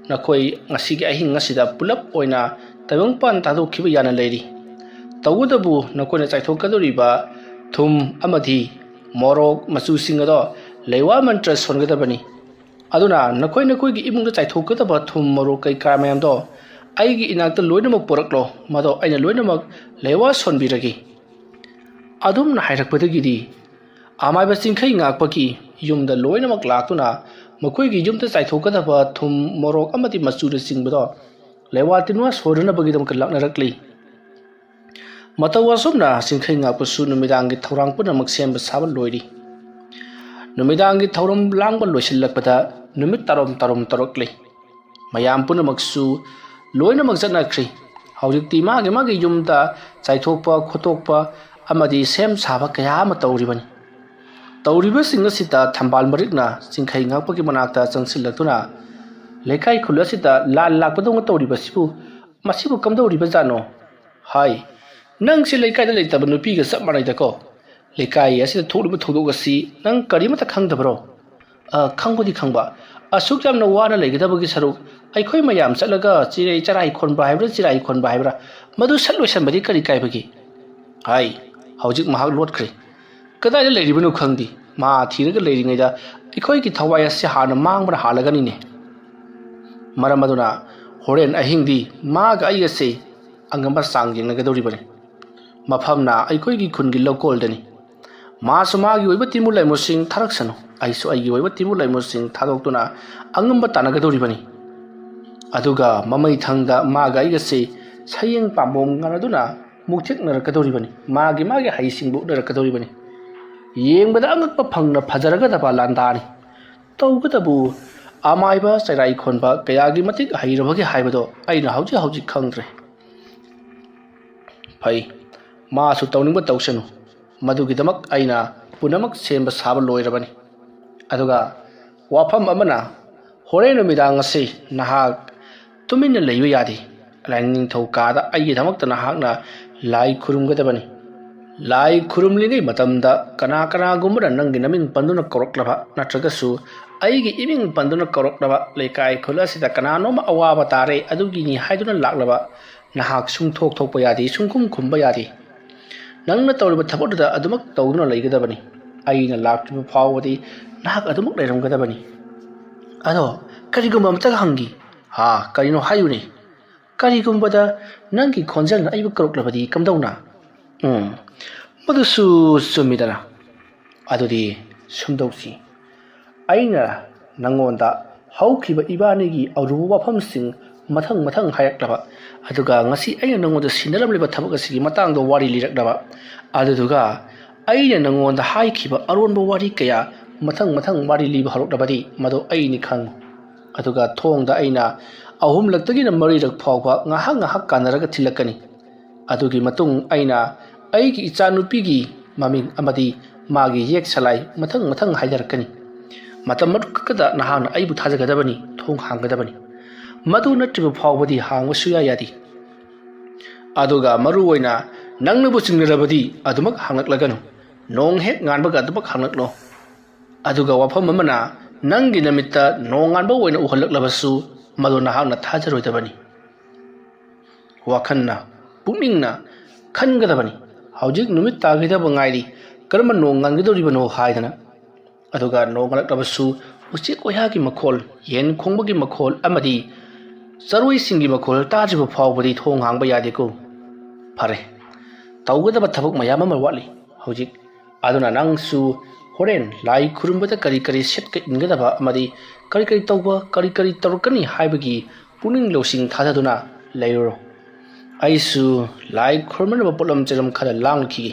ꯅꯈꯣꯏ ꯉꯁꯤꯒꯤ ꯑꯍꯤꯡ ꯑꯁꯤꯗ ꯄꯨꯂꯞ ꯑꯣꯏꯅ ꯇꯥꯏꯕꯪꯄꯥꯟ ꯊꯥꯗꯣꯛꯈꯤꯕ ꯌꯥꯅ ꯂꯩꯔꯤ ꯇꯧꯕꯇꯕꯨ ꯅꯈꯣꯏꯅ ꯆꯥꯏꯊꯣꯛꯀꯗꯧꯔꯤꯕ ꯊꯨꯝ ꯑꯃꯗꯤ ꯃꯣꯔꯣꯛ ꯃꯆꯨꯁꯤꯡ ꯑꯗꯣ ꯂꯩꯋꯥ ꯃꯟꯇ꯭ꯔ ꯁꯣꯟꯒꯗꯕꯅꯤ ꯑꯗꯨꯅ ꯅꯈꯣꯏꯒꯤ ꯏꯃꯨꯡꯗ ꯆꯥꯏꯊꯣꯛꯀꯗꯕ ꯊꯨꯝ ꯃꯣꯔꯣꯛ ꯀꯩꯀꯥ ꯃꯌꯥꯝꯗꯣ ꯑꯩꯒꯤ ꯏꯅꯥꯛꯇ ꯂꯣꯏꯅꯃꯛ ꯄꯨꯔꯛꯂꯣ ꯃꯗꯣ ꯑꯩꯅ ꯂꯣꯏꯅꯃꯛ ꯂꯩꯋꯥ ꯁꯣꯟꯕꯤꯔꯒꯦ ꯑꯗꯨꯝꯅ ꯍꯥꯏꯔꯛꯄꯗꯒꯤꯗꯤ ꯑꯃꯥꯏꯕ ꯆꯤꯡꯈꯩ ꯉꯥꯛꯄꯒꯤ ꯌꯨꯝꯗ ꯂꯣꯏꯅꯃꯛ ꯂꯥꯛꯇꯨꯅ ꯃꯈꯣꯏꯒꯤ ꯌꯨꯝꯗ ꯆꯥꯏꯊꯣꯛꯀꯗꯕ ꯊꯨꯝ ꯃꯣꯔꯣꯛ ꯑꯃꯗꯤ ꯃꯆꯨꯅꯆꯤꯡꯕꯗꯣ ꯂꯩꯋꯥ ꯇꯤꯟꯋꯥ ꯁꯣꯏꯗꯅꯕꯒꯤꯗꯃꯛꯇ ꯂꯥꯛꯅꯔꯛꯂꯤ ꯃꯇꯧ ꯑꯁꯨꯝꯅ ꯆꯤꯡꯈꯩ ꯉꯥꯛꯄꯁꯨ ꯅꯨꯃꯤꯗꯥꯡꯒꯤ ꯊꯧꯔꯥꯡ ꯄꯨꯝꯅꯃꯛ ꯁꯦꯝꯕ ꯁꯥꯕ ꯂꯣꯏꯔꯤ ꯅꯨꯃꯤꯗꯥꯡꯒꯤ ꯊꯧꯔꯝ ꯂꯥꯡꯕ ꯂꯣꯏꯁꯤꯜꯂꯛꯄꯗ ꯅꯨꯃꯤꯠ ꯇꯥꯔꯣꯝ ꯇꯧꯔꯛꯂꯤ ꯃꯌꯥꯝ ꯄꯨꯝꯅꯃꯛꯁꯨ ꯂꯣꯏꯅꯃꯛ ꯆꯠꯅꯈ꯭ꯔꯤ ꯍꯧꯖꯤꯛꯇꯤ ꯃꯥꯒꯤ ꯌꯨꯝꯗ ꯆꯥꯏꯊꯣꯛꯄ ꯈꯣꯠꯇꯣꯛꯄ ꯑꯃꯗꯤ ꯁꯦꯝ ꯁꯥꯕ ꯀꯌా ꯑꯃ ꯇꯧꯔꯤꯕꯅꯤ ꯇꯧꯔꯤꯕꯁꯤꯡ ꯑꯁꯤꯗ ꯊꯝꯕꯥꯜ ꯃꯔꯤꯛꯅ ꯆꯤꯡꯈꯩ ꯉꯥꯛꯄꯒꯤ ꯃꯅꯥꯛꯇ ꯆꯪꯁꯤꯜꯂꯛꯇꯨꯅ ꯂꯩꯀꯥꯏ ꯈꯨꯜ ꯑꯁꯤꯗ ꯂꯥꯟ ꯂꯥꯛꯄꯗꯧꯅ ꯇꯧꯔꯤꯕꯁꯤꯕꯨ ꯃꯁꯤꯕꯨ ꯀꯝꯗꯧꯔꯤꯕꯖꯥꯠꯅꯣ ꯍꯥꯏ ꯅꯪꯁꯤ ꯂꯩꯀꯥꯏꯗ ꯂꯩꯇꯕ ꯅꯨꯄꯤꯒ ꯆꯞ ꯃꯥꯟꯅꯩꯗꯀꯣ ꯂꯩꯀꯥꯏ ꯑꯁꯤꯗ ꯊꯣꯛꯂꯤꯕ ꯊꯧꯗꯣꯛ ꯑꯁꯤ ꯅꯪ ꯀꯔꯤꯃꯠꯇ ꯈꯪꯗꯕ꯭ꯔꯣ ꯈꯪꯕꯨꯗꯤ ꯈꯪꯕ ꯑꯁꯨꯛ ꯌꯥꯝꯅ ꯋꯥꯅ ꯂꯩꯒꯗꯕꯒꯤ ꯁꯔꯨꯛ ꯑꯩꯈꯣꯏ ꯃꯌꯥꯝ ꯆꯠꯂꯒ ꯆꯔꯥꯏ ꯈꯣꯟꯕ ꯍꯥꯏꯕ꯭ꯔꯥ ꯆꯤꯔꯥꯏ ꯈꯣꯟꯕ ꯍꯥꯏꯕ꯭ꯔꯥ ꯃꯗꯨ ꯁꯠ ꯂꯣꯏꯁꯟꯕꯗꯤ ꯀꯔꯤ ꯀꯥꯏꯕꯒꯦ ꯍꯥꯏ ꯍꯧꯖꯤꯛ ꯃꯍꯥꯛ ꯂꯣꯠꯈ꯭ꯔꯦ ꯀꯗꯥꯏꯗ ꯂꯩꯔꯤꯕꯅꯣ ꯈꯪꯗꯦ ꯃꯥ ꯊꯤꯔꯒ ꯂꯩꯔꯤꯉꯩꯗ ꯑꯩꯈꯣꯏꯒꯤ ꯊꯋꯥꯏ ꯑꯁꯤ ꯍꯥꯟꯅ ꯃꯥꯡꯕꯅ ꯍꯥꯜꯂꯒꯅꯤꯅꯦ ꯃꯔꯝ ꯑꯗꯨꯅ ꯍꯣꯔꯦꯟ ꯑꯍꯤꯡꯗꯤ ꯃꯥꯒ ꯑꯩꯒꯁꯦ ꯑꯉꯝꯕ ꯆꯥꯡ ꯌꯦꯡꯅꯒꯗꯧꯔꯤꯕꯅꯤ ꯃꯐꯝꯅ ꯑꯩꯈꯣꯏꯒꯤ ꯈꯨꯟꯒꯤ ꯂꯧꯀꯣꯜꯗꯅꯤ ꯃꯥꯁꯨ ꯃꯥꯒꯤ ꯑꯣꯏꯕ ꯇꯤꯃꯨ ꯂꯩꯃꯨꯁꯤꯡ ꯊꯥꯔꯛꯁꯅꯨ ꯑꯩꯁꯨ ꯑꯩꯒꯤ ꯑꯣꯏꯕ ꯇꯤꯃꯨ ꯂꯩꯃꯨꯁꯤꯡ ꯊꯥꯗꯣꯛꯇꯨꯅ ꯑꯉꯝꯕ ꯇꯥꯟꯅꯒꯗꯧꯔꯤꯕꯅꯤ ꯑꯗꯨꯒ ꯃꯃꯩꯊꯪꯗ ꯃꯥꯒ ꯑꯩꯒꯁꯦ ꯁꯌꯦꯡ ꯄꯥꯝꯕꯣꯝ ꯉꯥꯟꯅꯗꯨꯅ ꯃꯨꯛꯊꯦꯛꯅꯔꯛꯀꯗꯧꯔꯤꯕꯅꯤ ꯃꯥꯒꯤ ꯍꯩꯁꯤꯡꯕꯨ ꯎꯠꯅꯔꯛꯀꯗꯧꯔꯤꯕꯅꯤ ꯌꯦꯡꯕꯗ ꯑꯉꯛꯄ ꯐꯪꯅ ꯐꯖꯔꯒꯗꯕ ꯂꯥꯟꯗꯥꯅꯤ ꯇꯧꯕꯇꯕꯨ ꯑꯃꯥꯏꯕ ꯆꯩꯔꯥꯏ ꯈꯣꯟꯕ ꯀꯌꯥꯒꯤ ꯃꯇꯤꯛ ꯍꯩꯔꯕꯒꯦ ꯍꯥꯏꯕꯗꯣ ꯑꯩꯅ ꯍꯧꯖꯤꯛ ꯈꯪꯗ꯭ꯔꯦ ꯐꯩ ꯃꯥꯁꯨ ꯇꯧꯅꯤꯡꯕ ꯇꯧꯁꯅꯨ ꯃꯗꯨꯒꯤꯗꯃꯛ ꯑꯩꯅ ꯄꯨꯝꯅꯃꯛ ꯁꯦꯝꯕ ꯁꯥꯕ ꯂꯣꯏꯔꯕꯅꯤ ꯑꯗꯨꯒ ꯋꯥꯐꯝ ꯑꯃꯅ ꯍꯣꯔꯦꯟ ꯅꯨꯃꯤꯗꯥꯡ ꯑꯁꯤ ꯅꯍꯥꯛ ꯇꯨꯃꯤꯟꯅ ꯂꯩꯕ ꯌꯥꯗꯦ ꯂꯥꯏꯅꯤꯡꯊꯧ ꯀꯥꯗ ꯑꯩꯒꯤꯗꯃꯛꯇ ꯅꯍꯥꯛꯅ ꯂꯥꯏ ꯈꯨꯔꯨꯝꯒꯗꯕꯅꯤ ꯂꯥꯏ ꯈꯨꯔꯨꯝꯂꯤꯉꯩ ꯃꯇꯝꯗ ꯀꯅꯥꯒꯨꯝꯕꯅ ꯅꯪꯒꯤ ನಮಿꯡ ꯄꯟꯗꯨꯅ ꯀꯧꯔꯛꯂꯕ ꯅꯠꯇ꯭ꯔꯒꯁꯨ ꯑꯩꯒꯤ ꯏꯃꯤꯡ ꯄꯟꯗꯨꯅ ꯀꯧꯔꯛꯂꯕ ꯂꯩꯀꯥꯏ ꯈꯨꯜ ꯑꯁꯤꯗ ꯀꯅꯥꯅꯣꯝ ꯑꯋꯥꯕ ꯇꯥꯔꯦ ꯑꯗꯨꯒꯤꯅꯤ ꯍꯥꯏꯗꯨꯅ ꯂꯥꯛꯂꯕ ꯅꯍꯥꯛ ꯁꯨꯡꯊꯣꯛ ꯊꯣꯛꯄ ꯌꯥꯗꯦ ꯁꯨꯡꯈꯨꯝ ꯈꯨꯝꯕ ꯌꯥꯗꯦ ꯅꯪꯅ ꯇꯧꯔꯤꯕ ꯊꯕꯛꯇꯨꯗ ꯑꯗꯨꯃꯛ ꯇꯧꯗꯨꯅ ꯂꯩꯒꯗꯕꯅꯤ ꯑꯩꯅ ꯂꯥꯛꯇ꯭ꯔꯤꯕ ꯐꯥꯎꯕꯗꯤ ꯅꯍꯥꯛ ꯑꯗꯨꯃꯛ ꯂꯩꯔꯝꯒꯗꯕꯅꯤ ꯑꯗꯣ ꯀꯔꯤꯒꯨꯝꯕ ꯑꯃꯇ ꯍꯪꯒꯤ ꯀꯔꯤꯅꯣ ꯍꯥꯏꯌꯨꯅꯦ ꯀꯔꯤꯒꯨꯝꯕꯗ ꯅꯪꯒꯤ ꯈꯣꯟꯖꯦꯜꯅ ꯑꯩꯕꯨ ꯀꯧꯔꯛꯂꯕꯗꯤ ꯀꯝꯗꯧꯅ मधुसु चुम्मीदना अदुदी सुमदौसी अइना नंगोंदा हौखिबा इबानीगी अरुबु वाफमसिंग मथंग हायरक्लबा अदुगा ngasi अइना नंगोंदा सिनरमलिबा थबक असigi matangdo wari lirakdaba aduduga अइना नंगोंदा हायखिबा अरोनबा wari kaya मथंग wari liba हरokdabadi मदो अइनि खंग अदुगा थोंगदा अइना अहुम लक्तगिना मरिरक फावबा ngahak kanaraga thilakani अदुगी मतुंग अइना अइगी इचानुपीगी ममिंग अमदी मागी येक सलाई मथंग हायदरकनी मतम मदुकदा नहान अइबु थाजगदबनी थोंग हांगदबनी मदु नट्रिबु फावबदी हांगबसु यादी aduga maru oina nangnabu chingnarabadi adumak hanglaganu nong hek nganbaga adumak hanglaklo aduga wafam amana nangi namitta nong nganba oina uhalaklabasu madu nahakna thajaroidabani wakhanna pukningna khangadabani haujik numit tagidaba ngairi karma nong ngangidoribano haidana aduga nong ngalaklabasu uchi koyagi makhol yen khongbagi makhol amadi sarui singi makhol tajiba phawbadi thong hangba yadeko phare tawgadaba thabuk mayam ama wali hojik aduna nangsu horen lai khurumbada kari kari setka ingadaba amadi kari kari tawba kari tawrkani haibagi puning losing thadaduna leiro aisu lai khurmanaba polam cheram khara langki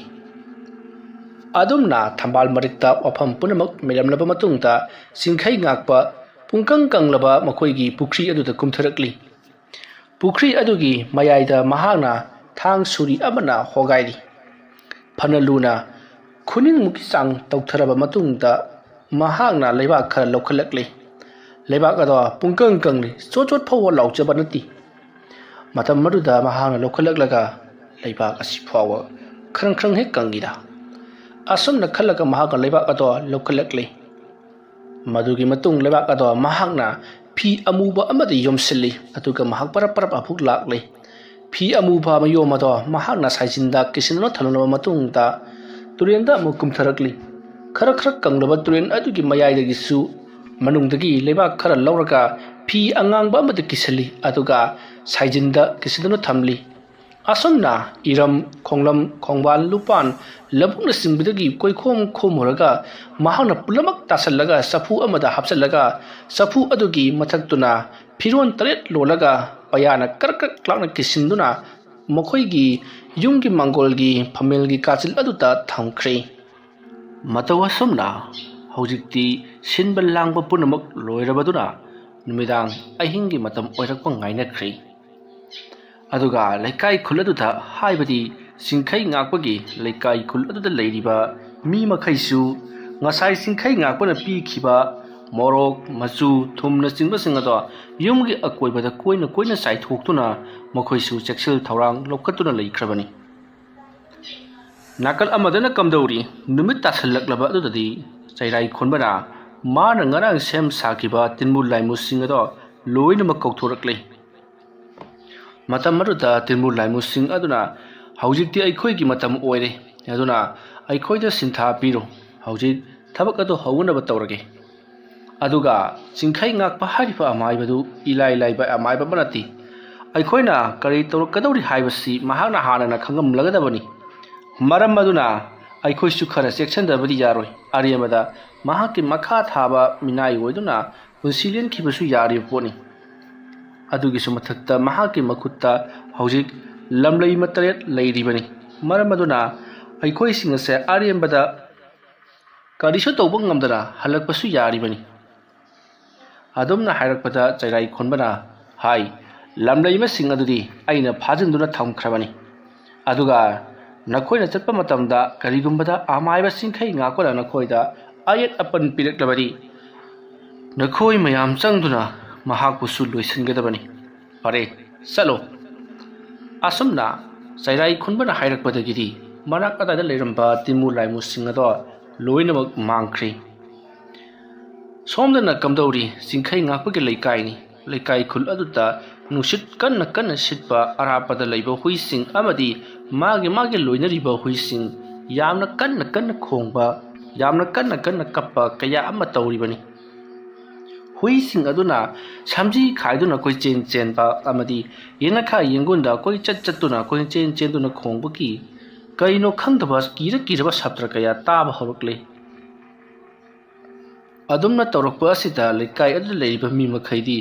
adumna thambal marikta wafam punamak meramlaba matungta singkhai ngakpa pungkang kanglaba makoigi pukri aduda kumtharakli pukri adugi mayaida mahana thang suri amana hogairi phanaluna khuning muki sang tawtharaba matungta mahana leibak khara lokhalakli leibak ado pungkang kangli chochot phawa lauchaba nati matam maduda mahana lokhalaklaga leibak asi phawa khrang he kangida asumna khalaga mahaka leibak ado lokhalakli madugi matung leibak ado mahakna phi amuba amadi yomsilli atuga mahak parap aphuk lakle phi amuba mayom ado mahakna saijinda kisinno thalunaba matungta turenda mukum tharakli khara kanglaba turen adugi mayaidagi su manungdagi leibak khara lauraga phi angangba amadi kisali atuga saijinda kisidno thamli asumna iram khonglam khongban lupan labukna singbidagi koikhom khomuraga mahana pulamak tasallaga safu amada hapsallaga safu adugi mathaktuna phiron taret lolaga payana karkak klakna kisinduna mokhoigi yumgi mangolgi phamelgi kachil aduta thamkhre matawa somna hojikti sinbal langba punamak loirabaduna numidang ahingi matam oirakpa ngainakhre aduga laikai khuladuda haibadi singkhai ngakpagi laikai khuladuda leiriba mi makhaisu ngasai singkhai ngakpana pi khiba morok machu thumna chingba singado yumgi akoibada koina sai thoktuna makhoisu cheksil thorang lokatuna leikrabani nakal amadana kamdauri numit tasalaklaba adudadi chairai khonbana mana ngarang sem sakiba tinmul laimu singado loina makauthorакle matam maruda tinmul laimu sing aduna haujikti aikhoi gi matam oire aduna aikhoi da sintha piro haujik thabak adu hauna ba tawrage aduga singkhai ngakpa harifa amai badu ilai ba amai ba banati aikhoina kari tawrkadori haibasi mahana hanana khangam lagadabani maram aduna aikhoi su khara section da badi yaroi ariyamada mahaki makha thaba minai oiduna punsilien khibasu yari poni adugi sumathakta mahaki makutta haujik lamlei mataret leiribani maram aduna aikhoi singase ariyambada karisu tawba ngamdana halakpasu yaribani adumna hairakpada chairai khonbana hai lamlei ma sing adudi aina phajinduna thamkhrabani aduga nakoina chatpa matamda karigumbada amaiba singkhai ngakora nakoida ayet apan piraklabari nakoi mayam changduna mahakpusu loisingadabani pare salo asumna chairai khonbana hairakpadagidi manak adada leiramba timu laimu singado loinamak mangkhri somdana kamdauri singkhai ngakpagi laikai khul aduta nusit kanna sitpa arapada leiba huising amadi magi loinariba huising yamna kanna khongba yamna kanna kappa kaya ama tauribani huising aduna samji khaiduna koi chen ba amadi yena kha yengunda koi chatuna koi chen duna khongbaki kaino khangdaba kira sabtra kaya taba horokle adumna tawrakpa asida laikai adu leiba mi makhaidi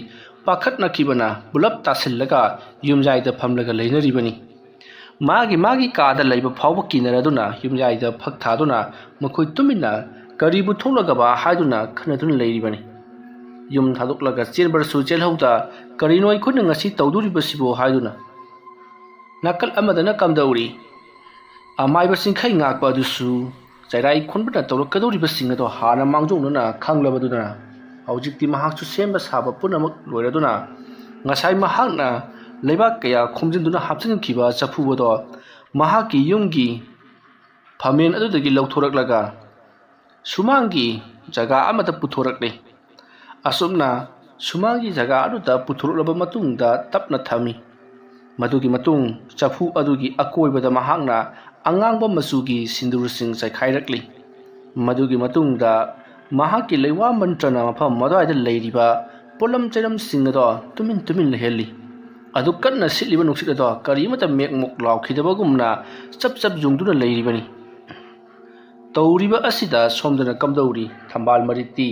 pakhatna kibana bulap tasillaga yumjaida phamlaga leinaribani magi kaada leiba phawba kinaraduna yumjaida phakthaduna makhoi tumina karibu tholaga ba haiduna khanaduna leiribani yum thadoklaga chelbarsu chelhauda karinoi khunna ngasi tawduribasibo haiduna nakal amadana kamdauri amaiba singkhai ngakpa adusu chairai khonbana tawrakadori basing ado hana mangjongna khanglabaduna haujikti mahakchu semba saba punamak loiraduna ngasai mahakna leibak kaya khomjinduna hapchinkiba chafuado mahaki yumgi phamen adudagi lauthoraklaga sumangi jaga amata puthorakle asumna sumangi jaga aduda puthoroklaba matungda tapna thami madugi matung chafu adugi akoibada mahakna angangba masugi sindursing chaikhairakli madugi matungda mahaki leiwa mantrana mafam madaida leiriba polam cheram singado tumin lehelli adu kanna siliba nuksida karimata mekmok laukhidabagumna chap jungduna leiribani tawriba asida somdana kamdauri thambal mariti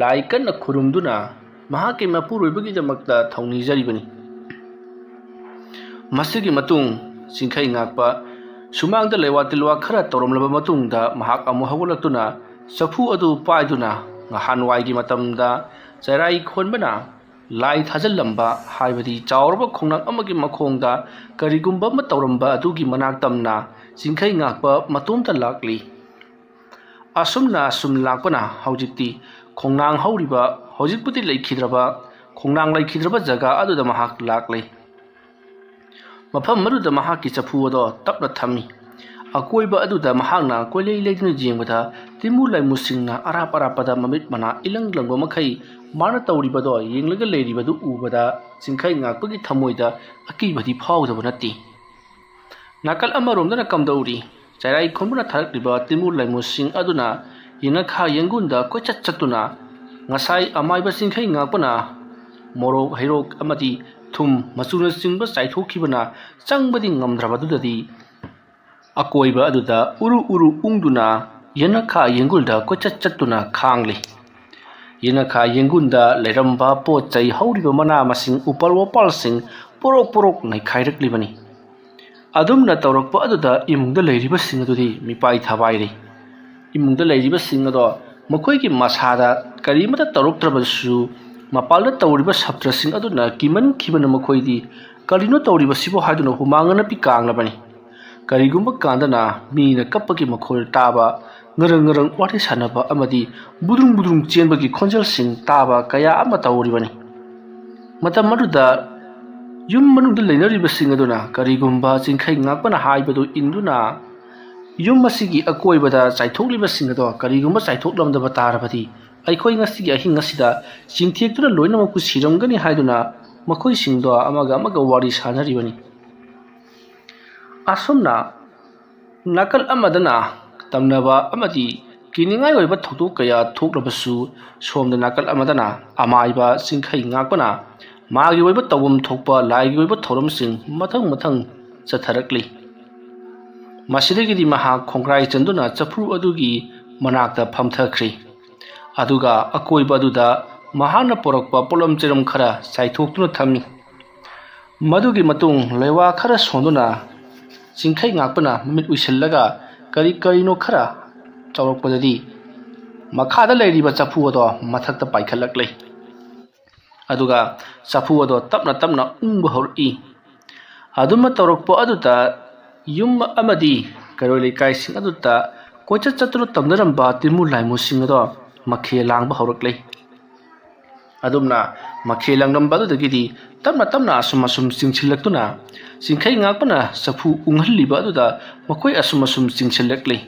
lai kanna khurumduna mahaki mapuroibagi damakta thawni jaribani masigi matung singkhai ngakpa sumangda lewa tilwa khara tawramlaba matungda mahak amu hawalaktuna chafu adu paiduna ngahanwaigi matamda chairai khonbana lai thajallamba haibadi chawrba khongnang amagi makhongda karigumba ma tawramba adugi manak tamna singkhai ngakpa matumta lakli asumna sum lakpana haujikti khongnang hauriba hojikputi leikhidraba khongnang leikhidraba jaga aduda mahak laklei mafam maruda mahaki chafu ado tapna thami akoiba aduda mahakna koilei leiduna jengbada timu laimusingna arap arapada mamit mana ilang langba makhai mana tawribado yenglaga leiribadu ubada singkhai ngakpagi thamoida akibadi phawdaba natti nakal amaromdana kamdauri chairai khonbuna tharakliba timu laimusing aduna yengakha yengunda koichat chatuna ngasai amaiba singkhai ngakpana morok hairok amadi thum masuna singba chaithokibana changbadi ngamdrabadudadi akoiba aduda uru ungduna yenakha yengulda koichat chatuna khangli yenakha yengunda leiramba pot chai hauriba mana masing upal wapal sing porok nai khairaklibani adumna tawrakpa aduda imungda leiriba sing adudi mipai thabairi imungda leiriba sing ado makoigi masada karimata tawroktrabasu mapalda tawriba sabtra sing aduna kiman khibana makoidi kalino tawriba sibo haiduna humangana pikanglabani karigumba kandana mina kappagi makhol taba ngarang wari sanaba amadi budrung chenbagi khonjal sing taba kaya ama tawribani matam maduda yum manungda leinariba sing aduna karigumba chingkhai ngakpana haibadu induna yum masigi akoibada chaithokliba sing ado karigumba chaithoklamdaba tarabadi aikhoi ngasigi ahing asida chingthiektuna loinamaku siramgani haiduna makhoi singdo amaga wari sanaribani asumna nakal amadana tamnaba amadi kiningai oiba thoktok kaya thoklabasu somda nakal amadana amaiba singkhai ngakpana magi oiba tawum thokpa laigi oiba thoram sing mathang chatharakli masidagidi maha khongrai chanduna chapru adugi manakta phamthakri aduga akoiba aduda mahana porakpa polam cheram khara chaithoktuna thami madugi matung lewa khara sonduna singkhai ngakpana mamit uisellaga karino khara chawrakpadadi makhada leiriba chafu ado mathakta paikhallaklei aduga chafu ado tapna ungba hori aduma tawrakpa aduda yum amadi karolei kai sing aduta koicha chatru tamnaramba timu laimu sing ado makhe langba horaklei adumna makhe langnamba adudagidi tapna asum singchillaktuna singkhai ngakpana chafu unghalliba aduda makoi asum singchillaklei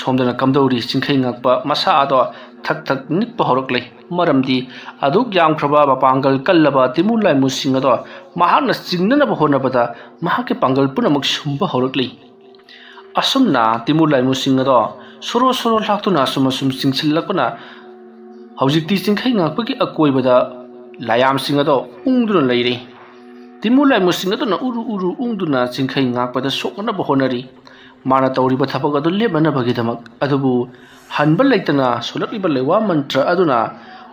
somdana kamdauri singkhai ngakpa masa ado thak nikpa horaklei maramdi aduk yamkhraba bapangal kallaba timu laimu sing ado mahakna chingnanaba honabada mahake pangal punamak sumba horaklei asumna timu laimu sing ado soro laktuna asum singchillakpana haujikti singkhai ngakpagi akoibada layam sing ado ungduna leiri timu laimu sing aduna uru ungduna singkhai ngakpada soknaba honari mana tawriba thabak adu lepmanabagi damak adubu hanba leitana solakliba lewa mantra aduna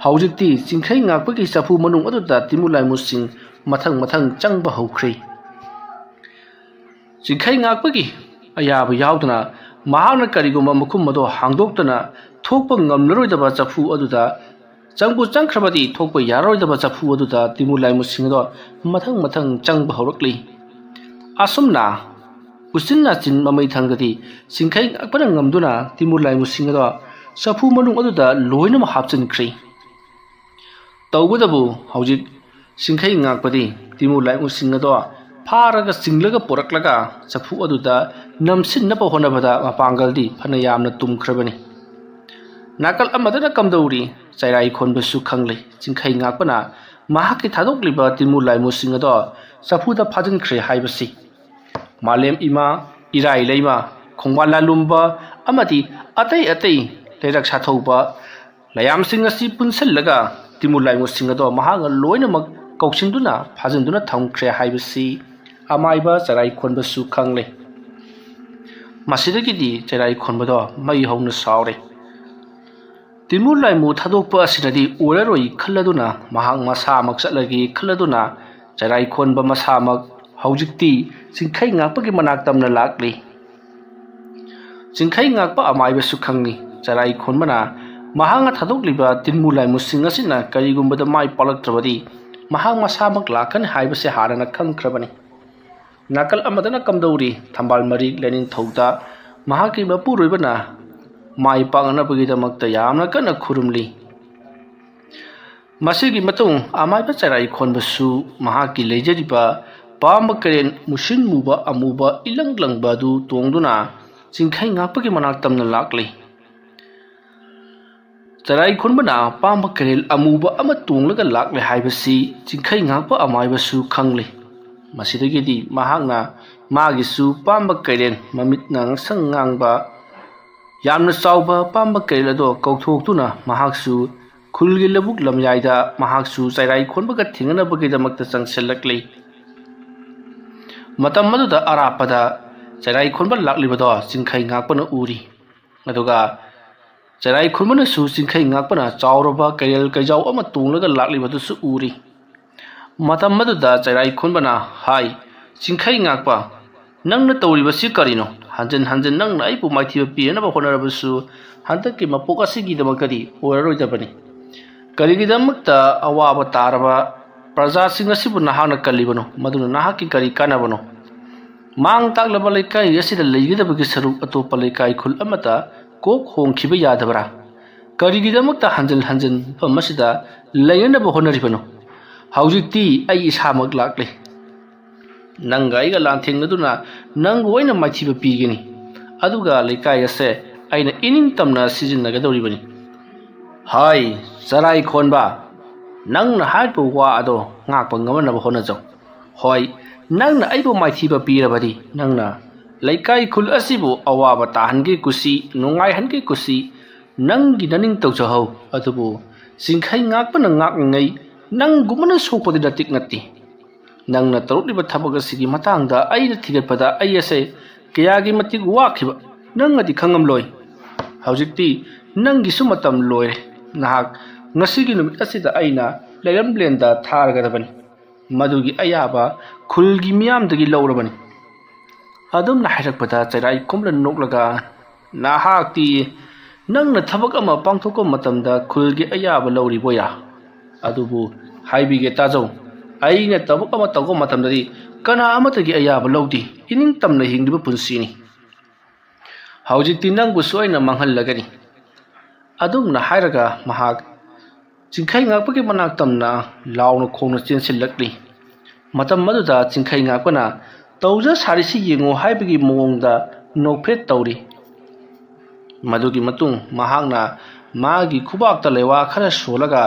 haujikti singkhai ngakpagi chafu manung aduda timu laimu sing mathang changba haukhri singkhai ngakpagi ayaba yauduna mahana kariguma mukhum ado hangdoktana thokpa ngamnaroidaba chafu aduda changbu changkhrabadi thokpa yaroidaba chafu aduda timu laimu sing ado mathang changba haurakli asumna usinna chin mamai thangdadi singkhai ngakpana ngamduna timu laimu sing ado chafu manung aduda loinama hapchankhri tawbadabu haujik ꯆꯤꯡꯈꯩ ꯉꯥꯛꯄꯗꯤ ꯇꯤꯃꯨ ꯂꯥꯏꯃꯨꯁꯤꯡ ꯑꯗꯣ ꯐꯥꯔꯒ ꯆꯤꯡꯂꯒ ꯄꯣꯔꯛꯂꯒ ꯆꯐꯨ ꯑꯗꯨꯗ ꯅꯝꯁꯤꯟꯅꯕ ꯍꯣꯠꯅꯕꯗ ꯃꯄꯥꯡꯒꯜꯗꯤ ꯐꯅ ꯌꯥꯝꯅ ꯇꯨꯝꯈ꯭ꯔꯕꯅꯤ ꯅꯥꯀꯜ ꯑꯃꯗꯅ ꯀꯝꯗꯧꯔꯤ ꯆꯩꯔꯥꯏ ꯈꯣꯟꯕꯁꯨ ꯈꯪꯂꯦ ꯆꯤꯡꯈꯩ ꯉꯥꯛꯄꯅ ꯃꯍꯥꯛꯀꯤ ꯊꯥꯗꯣꯛꯂꯤꯕ ꯇꯤꯃꯨ ꯂꯥꯏꯃꯨꯁꯤꯡ ꯑꯗꯣ ꯆꯐꯨꯗ ꯐꯥꯖꯤꯟꯈ꯭ꯔꯦ ꯍꯥꯏꯕꯁꯤ ꯃꯥꯂꯦꯝ ꯏꯃꯥ ꯏꯔꯥꯏ ꯂꯩꯃ ꯈꯣꯡꯕꯥꯟ ꯂꯥꯂꯨꯝꯕ ꯑꯃꯗꯤ ꯑꯇꯩ ꯂꯩꯔꯛ ꯁꯥꯊꯧꯕ ꯂꯌꯥꯝꯁꯤꯡ ꯑꯁꯤ ꯄꯨꯟꯁꯤꯜꯂꯒ ꯇꯤꯃꯨ ꯂꯥꯏꯃꯨꯁꯤꯡ ꯑꯗꯣ ꯃꯍꯥꯛꯅ ꯂꯣꯏꯅꯃꯛ ꯀꯧꯁꯤꯟꯗꯨꯅ ꯐꯥꯖꯤꯟꯗꯨꯅ ꯊꯝꯈ꯭ꯔꯦ ꯍꯥꯏꯕꯁꯤ ꯑꯃꯥꯏꯕ ꯆꯩꯔꯥꯏ ꯈꯣꯟꯕꯁꯨ ꯈꯪꯂꯦ ꯃꯁꯤꯗꯒꯤꯗꯤ ꯆꯩꯔꯥꯏ ꯈꯣꯟꯕꯗꯣ ꯃꯩ ꯍꯧꯅ ꯁꯥꯎꯔꯦ ꯇꯤꯃꯨ ꯂꯥꯏꯃꯨ ꯊꯥꯗꯣꯛꯄ ꯑꯁꯤꯅꯗꯤ ꯑꯣꯏꯔꯔꯣꯏ ꯈꯜꯂꯗꯨꯅ ꯃꯍꯥꯛ ꯃꯁꯥꯃꯛ ꯆꯠꯂꯒꯦ ꯈꯜꯂꯗꯨꯅ ꯆꯩꯔꯥꯏ ꯈꯣꯟꯕ ꯃꯁꯥꯃꯛ ꯍꯧꯖꯤꯛꯇꯤ ꯆꯤꯡꯈꯩ ꯉꯥꯛꯄꯒꯤ ꯃꯅꯥꯛ ꯇꯝꯅ ꯂꯥꯛꯂꯤ ꯆꯤꯡꯈꯩ ꯉꯥꯛꯄ ꯑꯃꯥꯏꯕꯁꯨ ꯈꯪꯉꯤ ꯆꯩꯔꯥꯏ ꯈꯣꯟꯕꯅ ꯃꯍꯥꯛꯅ ꯊꯥꯗꯣꯛꯂꯤꯕ ꯇꯤꯃꯨ ꯂꯥꯏꯃꯨꯁꯤꯡ ꯑꯁꯤꯅ ꯀꯔꯤꯒꯨꯝꯕꯗ ꯃꯥꯏ ꯄꯥꯛꯂꯛꯇ꯭ꯔꯕꯗꯤ ꯃꯍꯥꯛ ꯃꯁꯥꯃꯛ ꯂꯥꯛꯀꯅꯤ ꯍꯥꯏꯕꯁꯤ ꯍꯥꯟꯅꯅ ꯈꯪꯈ꯭ꯔꯕꯅꯤ ꯅꯥꯀꯜ ꯑꯃꯗꯅ ꯀꯝꯗꯧꯔꯤ ꯊꯝꯕꯥꯜ ꯃꯔꯤꯛ ꯂꯥꯏꯅꯤꯡꯊꯧꯗ ꯃꯍꯥꯛꯀꯤ ꯃꯄꯨꯔꯣꯏꯕꯅ ꯃꯥꯏ ꯄꯥꯛꯅꯕꯒꯤꯗꯃꯛꯇ ꯌꯥꯝꯅ ꯀꯟꯅ ꯈꯨꯔꯨꯝꯂꯤ ꯃꯁꯤꯒꯤ ꯃꯇꯨꯡ ꯑꯃꯥꯏꯕ ꯆꯩꯔꯥꯏ ꯈꯣꯟꯕꯁꯨ ꯃꯍꯥꯛꯀꯤ ꯂꯩꯖꯔꯤꯕ ꯄꯥꯝꯕ ꯀꯩꯔꯦꯟ ꯃꯨꯁꯤꯟ ꯃꯨꯕ ꯑꯃꯨꯕ ꯏꯂꯪ ꯂꯪꯕ ꯑꯗꯨ ꯇꯣꯡꯗꯨꯅ ꯆꯤꯡꯈꯩ ꯉꯥꯛꯄꯒꯤ ꯃꯅꯥꯛ ꯇꯝꯅ ꯂꯥꯛꯂꯤ ꯆꯩꯔꯥꯏ ꯈꯣꯟꯕꯅ ꯄꯥꯝꯕ ꯀꯩꯔꯦꯜ ꯑꯃꯨꯕ ꯑꯃ ꯇꯣꯡꯂꯒ ꯂꯥꯛꯂꯦ ꯍꯥꯏꯕꯁꯤ ꯆꯤꯡꯈꯩ ꯉꯥꯛꯄ ꯑꯃꯥꯏꯕꯁꯨ ꯈꯪꯂꯤ ꯃꯁꯤꯗꯒꯤꯗꯤ ꯃꯍꯥꯛꯅ ꯃꯥꯒꯤꯁꯨ ꯄꯥꯝꯕ ꯀꯩꯔꯦꯟ ꯃꯃꯤꯠꯅ ꯉꯥꯡꯁꯪ ꯉꯥꯡꯕ ꯌꯥꯝꯅ ꯆꯥꯎꯕ ꯄꯥꯝꯕ ꯀꯩꯔꯦꯜ ꯑꯗꯣ ꯀꯧꯊꯣꯛꯇꯨꯅ ꯃꯍꯥꯛꯁꯨ ꯈꯨꯜꯒꯤ ꯂꯧꯕꯨꯛ ꯂꯝꯌꯥꯏꯗ ꯃꯍꯥꯛꯁꯨ ꯆꯩꯔꯥꯏ ꯈꯣꯟꯕꯒ ꯊꯦꯡꯅꯅꯕꯒꯤꯗꯃꯛꯇ ꯆꯪꯁꯤꯜꯂꯛꯂꯤ ꯃꯇꯝ ꯑꯗꯨꯗ ꯑꯔꯥꯞꯄꯗ ꯆꯩꯔꯥꯏ ꯈꯣꯟꯕ ꯂꯥꯛꯂꯤꯕꯗꯣ ꯆꯤꯡꯈꯩ ꯉꯥꯛꯄꯅ ꯎꯔꯤ ꯑꯗꯨꯒ ꯆꯩꯔꯥꯏ ꯈꯣꯟꯕꯅꯁꯨ ꯆꯤꯡꯈꯩ ꯉꯥꯛꯄꯅ ꯆꯥꯎꯔꯕ ꯀꯩꯔꯦꯜ ꯀꯩꯖꯥꯎ ꯑꯃ ꯇꯣꯡꯂꯒ ꯂꯥꯛꯂꯤꯕꯗꯨꯁꯨ ꯎꯔꯤ ꯃꯇꯝ ꯑꯗꯨꯗ ꯆꯩꯔꯥꯏ ꯈꯣꯟꯕꯅ ꯍꯥꯏ ꯆꯤꯡꯈꯩ ꯉꯥꯛꯄ ꯅꯪꯅ ꯇꯧꯔꯤꯕꯁꯤ ꯀꯔꯤꯅꯣ ꯍꯟꯖꯤꯟ ꯍꯟꯖꯤꯟ ꯅꯪꯅ ꯑꯩꯕꯨ ꯃꯥꯏꯊꯤꯕ ꯄꯤꯅꯕ ꯍꯣꯠꯅꯔꯕꯁꯨ ꯍꯟꯗꯛꯀꯤ ꯃꯄꯣꯛ ꯑꯁꯤꯒꯤꯗꯃꯛꯇꯗꯤ ꯑꯣꯏꯔꯔꯣꯏꯗꯕꯅꯤ ꯀꯔꯤꯒꯤꯗꯃꯛꯇ ꯑꯋꯥꯕ ꯇꯥꯔꯕ ꯄ꯭ꯔꯖꯥꯁꯤꯡ ꯑꯁꯤꯕꯨ ꯅꯍꯥꯛꯅ ꯀꯜꯂꯤꯕꯅꯣ ꯃꯗꯨꯅ ꯅꯍꯥꯛꯀꯤ ꯀꯔꯤ ꯀꯥꯟꯅꯕꯅꯣ ꯃꯥꯡ ꯇꯥꯛꯂꯕ ꯂꯩꯀꯥꯏ ꯑꯁꯤꯗ ꯂꯩꯒꯗꯕꯒꯤ ꯁꯔꯨꯛ ꯑꯇꯣꯞꯄ ꯂꯩꯀꯥꯏ ꯈꯨꯜ ꯑꯃꯗ ꯀꯣꯛ ꯍꯣꯡꯈꯤꯕ ꯌꯥꯗꯕ꯭ꯔꯥ ꯀꯔꯤꯒꯤꯗꯃꯛꯇ ꯍꯟꯖꯤꯟ ꯍꯟꯖꯤन ꯃꯐꯝ ꯑꯁꯤꯗ ꯂꯩꯅꯅꯕ ꯍꯣꯠꯅꯔꯤꯕꯅꯣ ꯍꯧꯖꯤꯛꯇꯤ ꯑꯩ ꯏꯁꯥꯃꯛ ꯂꯥꯛꯂꯦ ꯅꯪꯒ ꯑꯩꯒ ꯂꯥꯟꯊꯦꯡꯅꯗꯨꯅ ꯅꯪꯕꯨ ꯑꯣꯏꯅ ꯃꯥꯏꯊꯤꯕ ꯄꯤꯒꯅꯤ ꯑꯗꯨꯒ ꯂꯩꯀꯥꯏ ꯑꯁꯦ ꯑꯩꯅ ꯏꯅꯤꯡ ꯇꯝꯅ ꯁꯤꯖꯤꯟꯅꯒꯗꯧꯔꯤꯕꯅꯤ ꯍꯥꯏ ꯆꯩꯔꯥꯏ ꯈꯣꯟꯕ ꯅꯪꯅ ꯍꯥꯏꯔꯤꯕ ꯋꯥ ꯑꯗꯣ ꯉꯥꯛꯄ ꯉꯝꯅꯕ ꯍꯣꯠꯅꯖꯧ ꯍꯣꯏ ꯅꯪꯅ ꯑꯩꯕꯨ ꯃꯥꯏꯊꯤꯕ ꯄꯤꯔꯕꯗꯤ ꯅꯪꯅ ꯂꯩꯀꯥꯏ ꯈꯨꯜ ꯑꯁꯤꯕꯨ ꯑꯋꯥꯕ ꯇꯥꯍꯟꯒꯦ ꯀꯨꯁꯤ ꯅꯨꯡꯉꯥꯏꯍꯟꯒꯦ ꯀꯨꯁꯤ ꯅꯪꯒꯤ ꯅꯅꯤꯡ ꯇꯧꯖꯍꯧ ꯑꯗꯨꯕꯨ ꯆꯤꯡꯈꯩ ꯉꯥꯛꯄꯅ ꯉꯥꯛꯂꯤꯉꯩ ꯅꯪꯒꯨꯝꯕꯅ ꯁꯣꯛꯄꯗꯤ ꯅꯇꯤꯛ ꯅꯠꯇꯦ ꯅꯪꯅ ꯇꯧꯔꯛꯂꯤꯕ ꯊꯕꯛ ꯑꯁꯤꯒꯤ ꯃꯇꯥꯡꯗ ꯑꯩꯅ ꯊꯤꯒꯠꯄꯗ ꯑꯩ ꯑꯁꯦ ꯀꯌꯥꯒꯤ ꯃꯇꯤꯛ ꯋꯥꯈꯤꯕ ꯅꯪꯅꯗꯤ ꯈꯪꯉꯝꯂꯣꯏ ꯍꯧꯖꯤꯛꯇꯤ ꯅꯪꯒꯤꯁꯨ ꯃꯇꯝ ꯂꯣꯏꯔꯦ ꯅꯍꯥꯛ ꯉꯁꯤꯒꯤ ꯅꯨꯃꯤꯠ ꯑꯁꯤꯗ ꯑꯩꯅ ꯂꯩꯔꯝꯂꯦꯟꯗ ꯊꯥꯔꯒꯗꯕꯅꯤ ꯃꯗꯨꯒꯤ ꯑꯌꯥꯕ ꯈꯨꯜꯒꯤ ꯃꯤꯌꯥꯝꯗꯒꯤ ꯂꯧꯔꯕꯅꯤ ꯑꯗꯨꯝꯅ ꯍꯥꯏꯔꯛꯄꯗ ꯆꯩꯔꯥꯏ ꯈꯣꯟꯕꯅ ꯅꯣꯛꯂꯒ ꯅꯍꯥꯛꯇꯤ ꯅꯪꯅ ꯊꯕꯛ ꯑꯃ ꯄꯥꯡꯊꯣꯛꯄ ꯃꯇꯝꯗ ꯈꯨꯜꯒꯤ ꯑꯌꯥꯕ ꯂꯧꯔꯤꯕꯣꯌꯥ ꯑꯗꯨꯕꯨ ꯍꯥꯏꯕꯤꯒꯦ ꯇꯥꯖꯧ ꯑꯩꯅ ꯊꯕꯛ ꯑꯃ ꯇꯧꯕ ꯃꯇꯝꯗꯗꯤ ꯀꯅꯥ ꯑꯃꯠꯇꯒꯤ ꯑꯌꯥꯕ ꯂꯧꯗꯦ ꯏꯅꯤꯡ ꯇꯝꯅ ꯍꯤꯡꯂꯤꯕ ꯄꯨꯟꯁꯤꯅꯤ ꯍꯧꯖꯤꯛꯇꯤ ꯅꯪꯕꯨꯁꯨ ꯑꯩꯅ ꯃꯥꯡꯍꯜꯂꯒꯅꯤ ꯑꯗꯨꯝꯅ ꯍꯥꯏꯔꯒ ꯃꯍꯥꯛ ꯆꯤꯡꯈꯩ ꯉꯥꯛꯄꯒꯤ ꯃꯅꯥꯛ ꯇꯝꯅ ꯂꯥꯎꯅ ꯈꯣꯡꯅ ꯆꯦꯟꯁꯤꯜꯂꯛꯂꯤ ꯃꯇꯝ ꯑꯗꯨꯗ ꯆꯤꯡꯈꯩ ꯉꯥꯛꯄꯅ ꯇꯧꯖ ꯁꯥꯔꯤꯁꯤ ꯌꯦꯡꯉꯣ ꯍꯥꯏꯕꯒꯤ ꯃꯑꯣꯡꯗ ꯅꯣꯛꯐꯦꯠ ꯇꯧꯔꯤ ꯃꯗꯨꯒꯤ ꯃꯇꯨꯡ ꯃꯍꯥꯛꯅ ꯃꯥꯒꯤ ꯈꯨꯕꯥꯛꯇ ꯂꯩꯋꯥ ꯈꯔ ꯁꯣꯜꯂꯒ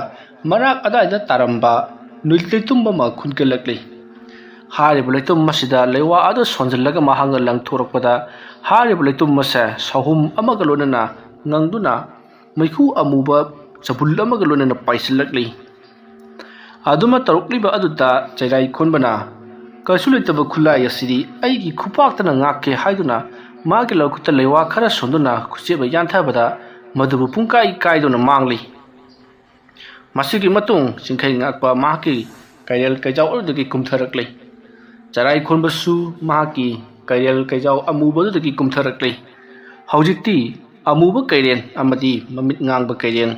ꯃꯅꯥꯛ ꯑꯗꯥꯏꯗ ꯇꯥꯔꯝꯕ ꯂꯩꯇꯨꯝ ꯑꯃ ꯈꯨꯟꯒꯠꯂꯛꯂꯤ ꯍꯥꯏꯔꯤꯕ ꯂꯩꯇꯨꯝ ꯑꯁꯤꯗ ꯂꯩꯋꯥ ꯑꯗꯨ ꯁꯣꯟꯖꯤꯜꯂꯒ ꯃꯍꯥꯛꯅ ꯂꯪꯊꯣꯔꯛꯄꯗ ꯍꯥꯏꯔꯤꯕ ꯂꯩꯇꯨꯝ ꯑꯁꯦ ꯁꯍꯨꯝ ꯑꯃꯒ ꯂꯣꯏꯅꯅ ꯉꯪꯗꯨꯅ ꯃꯩꯈꯨ ꯑꯃꯨꯕ ꯆꯕꯨꯜ ꯑꯃꯒ ꯂꯣꯏꯅꯅ ꯄꯥꯏꯁꯤꯜꯂꯛꯂꯤ ꯑꯗꯨꯃ ꯇꯧꯔꯛꯂꯤꯕ ꯑꯗꯨꯗ ꯆꯩꯔꯥꯏ ꯈꯣꯟꯕꯅ ꯀꯩꯁꯨ ꯂꯩꯇꯕ ꯈꯨꯠꯂꯥꯏ ꯑꯁꯤꯗꯤ ꯑꯩꯒꯤ ꯈꯨꯄꯥꯛꯇꯅ ꯉꯥꯛꯀꯦ ꯍꯥꯏꯗꯨꯅ ꯃꯥꯒꯤ ꯂꯧꯈꯨꯠꯇ ꯂꯩꯋꯥ ꯈꯔ ꯁꯣꯟꯗꯨꯅ ꯈꯨꯠꯆꯦꯞꯅ ꯌꯥꯟꯊꯕꯗ ꯃꯗꯨꯕꯨ ꯄꯨꯡꯀꯥꯏ ꯀꯥꯏꯗꯨꯅ ꯃꯥꯡꯂꯤ ꯃꯁꯤꯒꯤ ꯃꯇꯨꯡ ꯆꯤꯡꯈꯩ ꯉꯥꯛꯄ ꯃꯍꯥꯛꯀꯤ ꯀꯩꯔꯦꯜ ꯀꯩꯖꯥꯎ ꯑꯗꯨꯗꯒꯤ ꯀꯨꯝꯊꯔꯛꯂꯤ ꯆꯩꯔꯥꯏ ꯈꯣꯟꯕꯁꯨ ꯃꯍꯥꯛꯀꯤ ꯀꯩꯔꯦꯜ ꯀꯩꯖꯥꯎ ꯑꯃꯨꯕꯗꯨꯗꯒꯤ ꯀꯨꯝꯊꯔꯛꯂꯤ ꯍꯧꯖꯤꯛꯇꯤ ꯑꯃꯨꯕ ꯀꯩꯔꯦꯟ ꯑꯃꯗꯤ ꯃꯃꯤꯠ ꯉꯥꯡꯕ ꯀꯩꯔꯦꯟ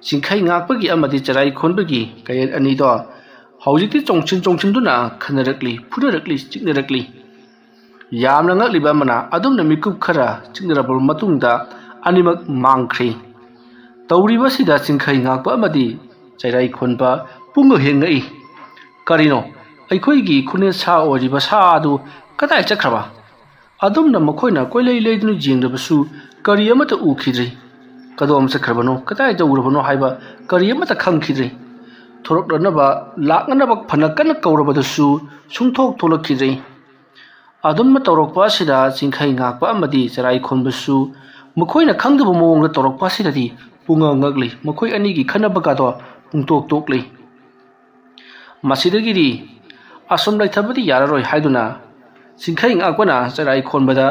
ꯆꯤꯡꯈꯩ ꯉꯥꯛꯄꯒꯤ ꯑꯃꯗꯤ ꯆꯩꯔꯥꯏ ꯈꯣꯟꯕꯒꯤ ꯀꯩꯔꯦꯟ ꯑꯅꯤꯗꯣ ꯍꯧꯖꯤꯛꯇꯤ ꯆꯣꯡꯁꯤꯟꯗꯨꯅ ꯈꯟꯅꯔꯛꯂꯤ ꯐꯨꯅꯔꯛꯂꯤ ꯆꯤꯛꯅꯔꯛꯂꯤ ꯌꯥꯝꯅ ꯉꯛꯂꯤꯕ ꯑꯃꯅ ꯑꯗꯨꯝꯅ ꯃꯤꯀꯨꯞ ꯈꯔ ꯆꯤꯛꯅꯔꯕ ꯃꯇꯨꯡꯗ ꯑꯅꯤꯃꯛ ꯃꯥꯡꯈ꯭ꯔꯤ ꯇꯧꯔꯤꯕꯁꯤꯗ ꯆꯤꯡꯈꯩ ꯉꯥꯛꯄ ꯑꯃꯗꯤ ꯆꯩꯔꯥꯏ ꯈꯣꯟꯕ ꯄꯨꯡꯉ ꯍꯦꯛ ꯉꯛꯏ ꯀꯔꯤꯅꯣ ꯑꯩꯈꯣꯏꯒꯤ ꯈꯨꯅꯦꯠ ꯁꯥ ꯑꯣꯏꯔꯤꯕ ꯁꯥ ꯑꯗꯨ ꯀꯗꯥꯏ ꯆꯠꯈ꯭ꯔꯕ ꯑꯗꯨꯝꯅ ꯃꯈꯣꯏꯅ ꯀꯣꯏꯂꯩ ꯂꯩꯗꯨꯅ ꯌꯦꯡꯂꯕꯁꯨ ꯀꯔꯤ ꯑꯃꯠꯇ ꯎꯈꯤꯗ꯭ꯔꯤ ꯀꯗꯣꯝ ꯆꯠꯈ꯭ꯔꯕꯅꯣ ꯀꯗꯥꯏꯗ ꯎꯔꯕꯅꯣ ꯍꯥꯏꯕ ꯀꯔꯤ ꯑꯃꯠꯇ ꯈꯪꯈꯤꯗ꯭ꯔꯤ ꯊꯣꯔꯛꯂꯅꯕ ꯂꯥꯛꯅꯅꯕ ꯐꯅ ꯀꯟꯅ ꯀꯧꯔꯕꯗꯁꯨ ꯁꯨꯡꯊꯣꯛ ꯊꯣꯛꯂꯛꯈꯤꯗ꯭ꯔꯤ ꯑꯗꯨꯝꯅ ꯇꯧꯔꯛꯄ ꯑꯁꯤꯗ ꯆꯤꯡꯈꯩ ꯉꯥꯛꯄ ꯑꯃꯗꯤ ꯆꯔꯥꯏꯈꯣꯟꯕꯁꯨ ꯃꯈꯣꯏꯅ ꯈꯪꯗꯕ ꯃꯑꯣꯡꯗ ꯇꯧꯔꯛꯄ ꯑꯁꯤꯗꯗꯤ ꯄꯨꯡꯉꯛ ꯉꯛꯂꯤ ꯃꯈꯣꯏ ꯑꯅꯤꯒꯤ ꯈꯟꯅꯕꯒꯗꯣ ꯄꯨꯡꯇꯣꯛ ꯇꯣꯛꯂꯤ ꯃꯁꯤꯗꯒꯤꯗꯤ ꯑꯁꯨꯝ ꯂꯩꯊꯕꯗꯤ ꯌꯥꯔꯔꯣꯏ ꯍꯥꯏꯗꯨꯅ ꯆꯤꯡꯈꯩ ꯉꯥꯛꯄꯅ ꯆꯔꯥꯏꯈꯣꯟꯕꯗ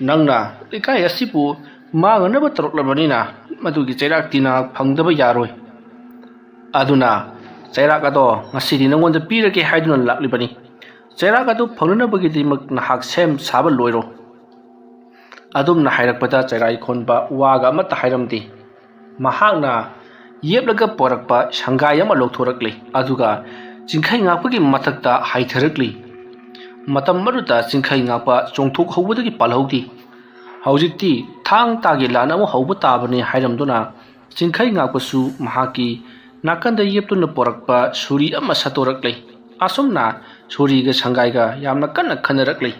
ꯅꯪꯅ ꯂꯩꯀꯥꯏ ꯑꯁꯤꯕꯨ ꯃꯥꯡꯅꯅꯕ ꯇꯧꯔꯛꯂꯕꯅꯤꯅ ꯃꯗꯨꯒꯤ ꯆꯩꯔꯥꯛ ꯇꯤꯟꯅ ꯐꯪꯗꯕ ꯌꯥꯔꯣꯏ ꯑꯗꯨꯅ ꯆꯩꯔꯥꯛ ꯑꯗꯣ ꯉꯁꯤꯗꯤ ꯅꯉꯣꯟꯗ ꯄꯤꯔꯒꯦ ꯍꯥꯏꯗꯨꯅ ꯂꯥꯛꯂꯤꯕꯅꯤ ꯆꯩꯔꯥꯛ ꯑꯗꯨ ꯐꯪꯅꯅꯕꯒꯤꯗꯃꯛ ꯅꯍꯥꯛ ꯁꯦꯝ ꯁꯥꯕ ꯂꯣꯏꯔꯣ ꯑꯗꯨꯝꯅ ꯍꯥꯏꯔꯛꯄꯗ ꯆꯔꯥꯏꯈꯣꯟꯕ ꯋꯥꯒ ꯑꯃꯠꯇ ꯍꯥꯏꯔꯝꯗꯦ ꯃꯍꯥꯛꯅ ꯌꯦꯞꯂꯒ ꯄꯣꯔꯛꯄ ꯁꯪꯒꯥꯏ ꯑꯃ ꯂꯧꯊꯣꯔꯛꯂꯤ ꯑꯗꯨꯒ ꯆꯤꯡꯈꯩ ꯉꯥꯛꯄꯒꯤ ꯃꯊꯛꯇ ꯍꯥꯏꯊꯔꯛꯂꯤ ꯃꯇꯝ ꯑꯗꯨꯗ ꯆꯤꯡꯈꯩ ꯉꯥꯛꯄ ꯆꯣꯡꯊꯣꯛꯍꯧꯕꯗꯒꯤ ꯄꯥꯜꯍꯧꯗꯦ ꯍꯧꯖꯤꯛꯇꯤ ꯊꯥꯡ ꯇꯥꯒꯤ ꯂꯥꯟ ꯑꯃ ꯍꯧꯕ ꯇꯥꯕꯅꯤ ꯍꯥꯏꯔꯝꯗꯨꯅ ꯆꯤꯡꯈꯩ ꯉꯥꯛꯄꯁꯨ ꯃꯍꯥꯛꯀꯤ ꯅꯥꯀꯟꯗ ꯌꯦꯞꯇꯨꯅ ꯄꯣꯔꯛꯄ ꯁꯨꯔꯤ ꯑꯃ ꯁꯠꯇꯣꯔꯛꯂꯤ ꯑꯁꯨꯝꯅ ꯁꯨꯔꯤꯒ ꯁꯪꯒꯥꯏꯒ ꯌꯥꯝꯅ ꯀꯟꯅ ꯈꯟꯅꯔꯛꯂꯤ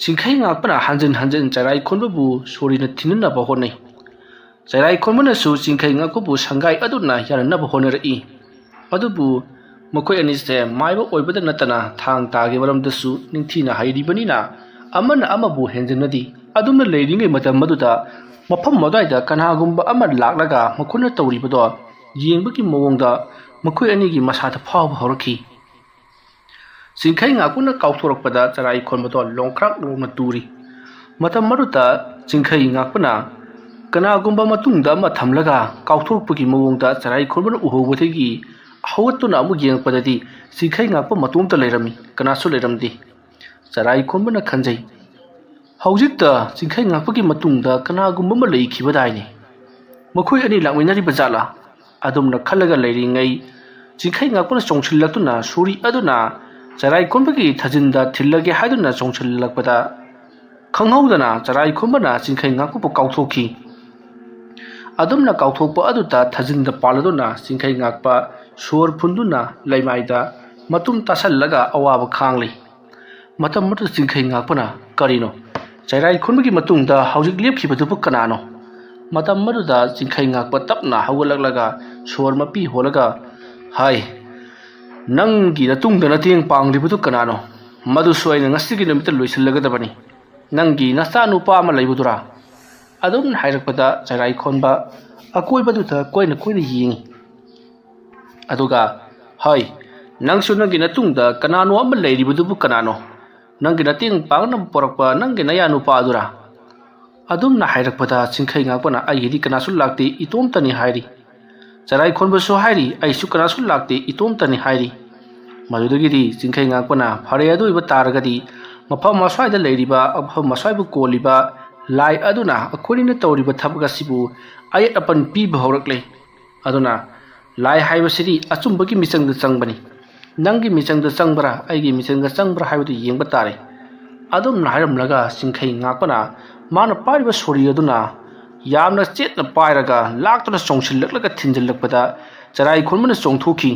ꯆꯤꯡꯈꯩ ꯉꯥꯛꯄꯅ ꯍꯟꯖꯤꯟ ꯍꯟꯖꯤꯟ ꯆꯔꯥꯏꯈꯣꯟꯕꯕꯨ ꯁꯨꯔꯤꯅ ꯊꯤꯟꯅꯅꯕ ꯍꯣꯠꯅꯩ ꯆꯔꯥꯏꯈꯣꯟꯕꯅꯁꯨ ꯆꯤꯡꯈꯩ ꯉꯥꯛꯄꯕꯨ ꯁꯪꯒꯥꯏ ꯑꯗꯨꯅ ꯌꯥꯅꯅꯕ ꯍꯣꯠꯅꯔꯛꯏ ꯑꯗꯨꯕꯨ ꯃꯈꯣꯏ ꯑꯅꯤꯁꯦ ꯃꯥꯏꯕ ꯑꯣꯏꯕꯗ ꯅꯠꯇꯅ ꯊꯥꯡ ꯇꯥꯒꯤ ꯃꯔꯝꯗꯁꯨ ꯅꯤꯡꯊꯤꯅ ꯍꯩꯔꯤꯕꯅꯤꯅ ꯑꯃꯅ ꯑꯃꯕꯨ ꯍꯦꯟꯖꯤꯟꯅꯗꯤ ꯑꯗꯨꯝꯅ ꯂꯩꯔꯤꯉꯩ ꯃꯇꯝ ꯑꯗꯨꯗ ꯃꯐꯝ ꯑꯗꯨꯋꯥꯏꯗ ꯀꯅꯥꯒꯨꯝꯕ ꯑꯃ ꯂꯥꯛꯂꯒ ꯃꯈꯣꯏꯅ ꯇꯧꯔꯤꯕꯗꯣ ꯌꯦꯡꯕꯒꯤ ꯃꯑꯣꯡꯗ ꯃꯈꯣꯏ ꯑꯅꯤꯒꯤ ꯃꯁꯥꯗ ꯐꯥꯎꯕ ꯍꯧꯔꯛꯈꯤ ꯆꯤꯡꯈꯩ ꯉꯥꯛꯄꯅ ꯀꯥꯎꯊꯣꯔꯛꯄꯗ ꯆꯔꯥꯏꯈꯣꯟꯕꯗꯣ ꯂꯣꯡꯈ꯭ꯔꯥꯛ ꯂꯣꯡꯅ ꯇꯨꯔꯤ ꯃꯇꯝ ꯑꯗꯨꯗ ꯆꯤꯡꯈꯩ ꯉꯥꯛꯄꯅ ꯀꯅꯥꯒꯨꯝꯕ ꯃꯇꯨꯡꯗ ꯑꯃ ꯊꯝꯂꯒ ꯀꯥꯎꯊꯣꯔꯛꯄꯒꯤ ꯃꯑꯣꯡꯗ ꯆꯔꯥꯏꯈꯣꯟꯕꯅ ꯎꯍꯧꯕꯗꯒꯤ ꯍꯧꯒꯠꯇꯨꯅ ꯑꯃꯨꯛ ꯌꯦꯡꯉꯛꯄꯗꯗꯤ ꯆꯤꯡꯈꯩ ꯉꯥꯛꯄ ꯃꯇꯣꯝꯇ ꯂꯩꯔꯝꯃꯤ ꯀꯅꯥꯁꯨ ꯂꯩꯔꯝꯗꯦ ꯆꯔꯥꯏꯈꯣꯟꯕꯅ ꯈꯟꯖꯩ ꯍꯧꯖꯤꯛꯇ ꯆꯤꯡꯈꯩ ꯉꯥꯛꯄꯒꯤ ꯃꯇꯨꯡꯗ ꯀꯅꯥꯒꯨꯝꯕ ꯑꯃ ꯂꯩꯈꯤꯕꯗꯥꯏꯅꯤ ꯃꯈꯣꯏ ꯑꯅꯤ ꯂꯥꯛꯃꯤꯟꯅꯔꯤꯕ ꯖꯥꯠꯂꯥ ꯑꯗꯨꯝꯅ ꯈꯜꯂꯒ ꯂꯩꯔꯤꯉꯩ ꯆꯤꯡꯈꯩ ꯉꯥꯛꯄꯅ ꯆꯣꯡꯁꯤꯜꯂꯛꯇꯨꯅ ꯁꯨꯔꯤ ꯑꯗꯨꯅ ꯆꯔꯥꯏꯈꯣꯟꯕꯒꯤ ꯊꯥꯖꯤꯟꯗ ꯊꯤꯜꯂꯒꯦ ꯍꯥꯏꯗꯨꯅ ꯆꯣꯡꯁꯤꯜꯂꯛꯄꯗ ꯈꯪꯍꯧꯗꯅ ꯆꯔꯥꯏꯈꯣꯟꯕꯅ ꯆꯤꯡꯈꯩ ꯉꯥꯛꯄꯕꯨ ꯀꯥꯎꯊꯣꯛꯈꯤ ꯑꯗꯨꯝꯅ ꯀꯥꯎꯊꯣꯛꯄ ꯑꯗꯨꯗ ꯊꯥꯖꯤꯟꯗ ꯄꯥꯜꯂꯗꯨꯅ ꯆꯤꯡꯈꯩ ꯉꯥꯛꯄ ꯁꯣꯔ ꯐꯨꯟꯗꯨꯅ ꯂꯩꯃꯥꯏꯗ ꯃꯇꯨꯝ ꯇꯥꯁꯜꯂꯒ ꯑꯋꯥꯕ ꯈꯥꯡꯂꯤ ꯃꯇꯝ ꯑꯗꯨꯗ ꯆꯤꯡꯈꯩ ꯉꯥꯛꯄꯅ ꯀꯔꯤꯅꯣ ꯆꯔꯥꯏꯈꯣꯟꯕꯒꯤ ꯃꯇꯨꯡꯗ ꯍꯧꯖꯤꯛ ꯂꯦꯞꯈꯤꯕꯗꯨꯕꯨ ꯀꯅꯥꯅꯣ ꯃꯇꯝ ꯑꯗꯨꯗ ꯆꯤꯡꯈꯩ ꯉꯥꯛꯄ ꯇꯞꯅ ꯍꯧꯒꯠꯂꯛꯂꯒ ꯁꯣꯔ ꯃꯄꯤ ꯍꯣꯜꯂꯒ ꯍꯥꯏ ꯅꯪꯒꯤ ꯅꯇꯨꯡꯗ ꯃꯇꯦꯡ ꯄꯥꯡꯂꯤꯕꯗꯨ ꯀꯅꯥꯅꯣ ꯃꯗꯨꯁꯨ ꯑꯩꯅ ꯉꯁꯤꯒꯤ ꯅꯨꯃꯤꯠꯇ ꯂꯣꯏꯁꯤꯜꯂꯒꯗꯕꯅꯤ ꯅꯪꯒꯤ ꯅꯆꯥꯅꯨꯄꯥ ꯑꯃ ꯂꯩꯕꯗꯨꯔꯥ ꯑꯗꯨꯝꯅ ꯍꯥꯏꯔꯛꯄꯗ ꯆꯔꯥꯏꯈꯣꯟꯕ ꯑꯀꯣꯏꯕꯗꯨꯗ ꯀꯣꯏꯅ ꯀꯣꯏꯅ ꯌꯦꯡꯉꯤ ꯑꯗꯨꯒ ꯍꯣꯏ ꯅꯪꯁꯨ ꯅꯪꯒꯤ ꯅꯇꯨꯡꯗ ꯀꯅꯥꯅꯣ ꯑꯃ ꯂꯩꯔꯤꯕꯗꯨꯕꯨ ꯀꯅꯥꯅꯣ ꯅꯪꯒꯤ ꯃꯇꯦꯡ ꯄꯥꯡꯅꯕ ꯄꯣꯔꯛꯄ ꯅꯪꯒꯤ ꯅꯌꯥꯅꯨꯄꯥ ꯑꯗꯨꯔꯥ ꯑꯗꯨꯝꯅ ꯍꯥꯏꯔꯛꯄꯗ ꯆꯤꯡꯈꯩ ꯉꯥꯛꯄꯅ ꯑꯩꯒꯤꯗꯤ ꯀꯅꯥꯁꯨ ꯂꯥꯛꯇꯦ ꯏꯇꯣꯝꯇꯅꯤ ꯍꯥꯏꯔꯤ ꯆꯔꯥꯏꯈꯣꯟꯕꯁꯨ ꯍꯥꯏꯔꯤ ꯑꯩꯁꯨ ꯀꯅꯥꯁꯨ ꯂꯥꯛꯇꯦ ꯏꯇꯣꯝꯇꯅꯤ ꯍꯥꯏꯔꯤ ꯃꯗꯨꯗꯒꯤꯗꯤ ꯆꯤꯡꯈꯩ ꯉꯥꯛꯄꯅ ꯐꯔꯦ ꯑꯗꯨ ꯑꯣꯏꯕ ꯇꯥꯔꯒꯗꯤ ꯃꯐꯝ ꯑꯁ꯭ꯋꯥꯏꯗ ꯂꯩꯔꯤꯕ ꯃꯐꯝ ꯑꯁ꯭ꯋꯥꯏꯕꯨ ꯀꯣꯜꯂꯤꯕ ꯂꯥꯏ ꯑꯗꯨꯅ ꯑꯩꯈꯣꯏꯅ ꯇꯧꯔꯤꯕ ꯊꯕꯛ ꯑꯁꯤꯕꯨ ꯑꯌꯦꯠ ꯑꯄꯟ ꯄꯤꯕ ꯍꯧꯔꯛꯂꯦ ꯑꯗꯨꯅ ꯂꯥꯏ ꯍꯥꯏꯕꯁꯤꯗꯤ ꯑꯆꯨꯝꯕꯒꯤ ꯃꯤꯆꯪꯗ ꯆꯪꯕꯅꯤ ꯅꯪꯒꯤ ꯃꯤꯆꯪꯗ ꯆꯪꯕ꯭ꯔꯥ ꯑꯩꯒꯤ ꯃꯤꯆꯪꯗ ꯆꯪꯕ꯭ꯔꯥ ꯍꯥꯏꯕꯗꯨ ꯌꯦꯡꯕ ꯇꯥꯔꯦ ꯑꯗꯨꯝꯅ ꯍꯥꯏꯔꯝꯂꯒ ꯆꯤꯡꯈꯩ ꯉꯥꯛꯄꯅ ꯃꯥꯅ ꯄꯥꯏꯔꯤꯕ ꯁꯣꯔꯤ ꯑꯗꯨꯅ ꯌꯥꯝꯅ ꯆꯦꯠꯅ ꯄꯥꯏꯔꯒ ꯂꯥꯛꯇꯨꯅ ꯆꯣꯡꯁꯤꯜꯂꯛꯂꯒ ꯊꯤꯟꯖꯤꯜꯂꯛꯄꯗ ꯆꯔꯥꯏꯈꯣꯟꯕꯅ ꯆꯣꯡꯊꯣꯛꯈꯤ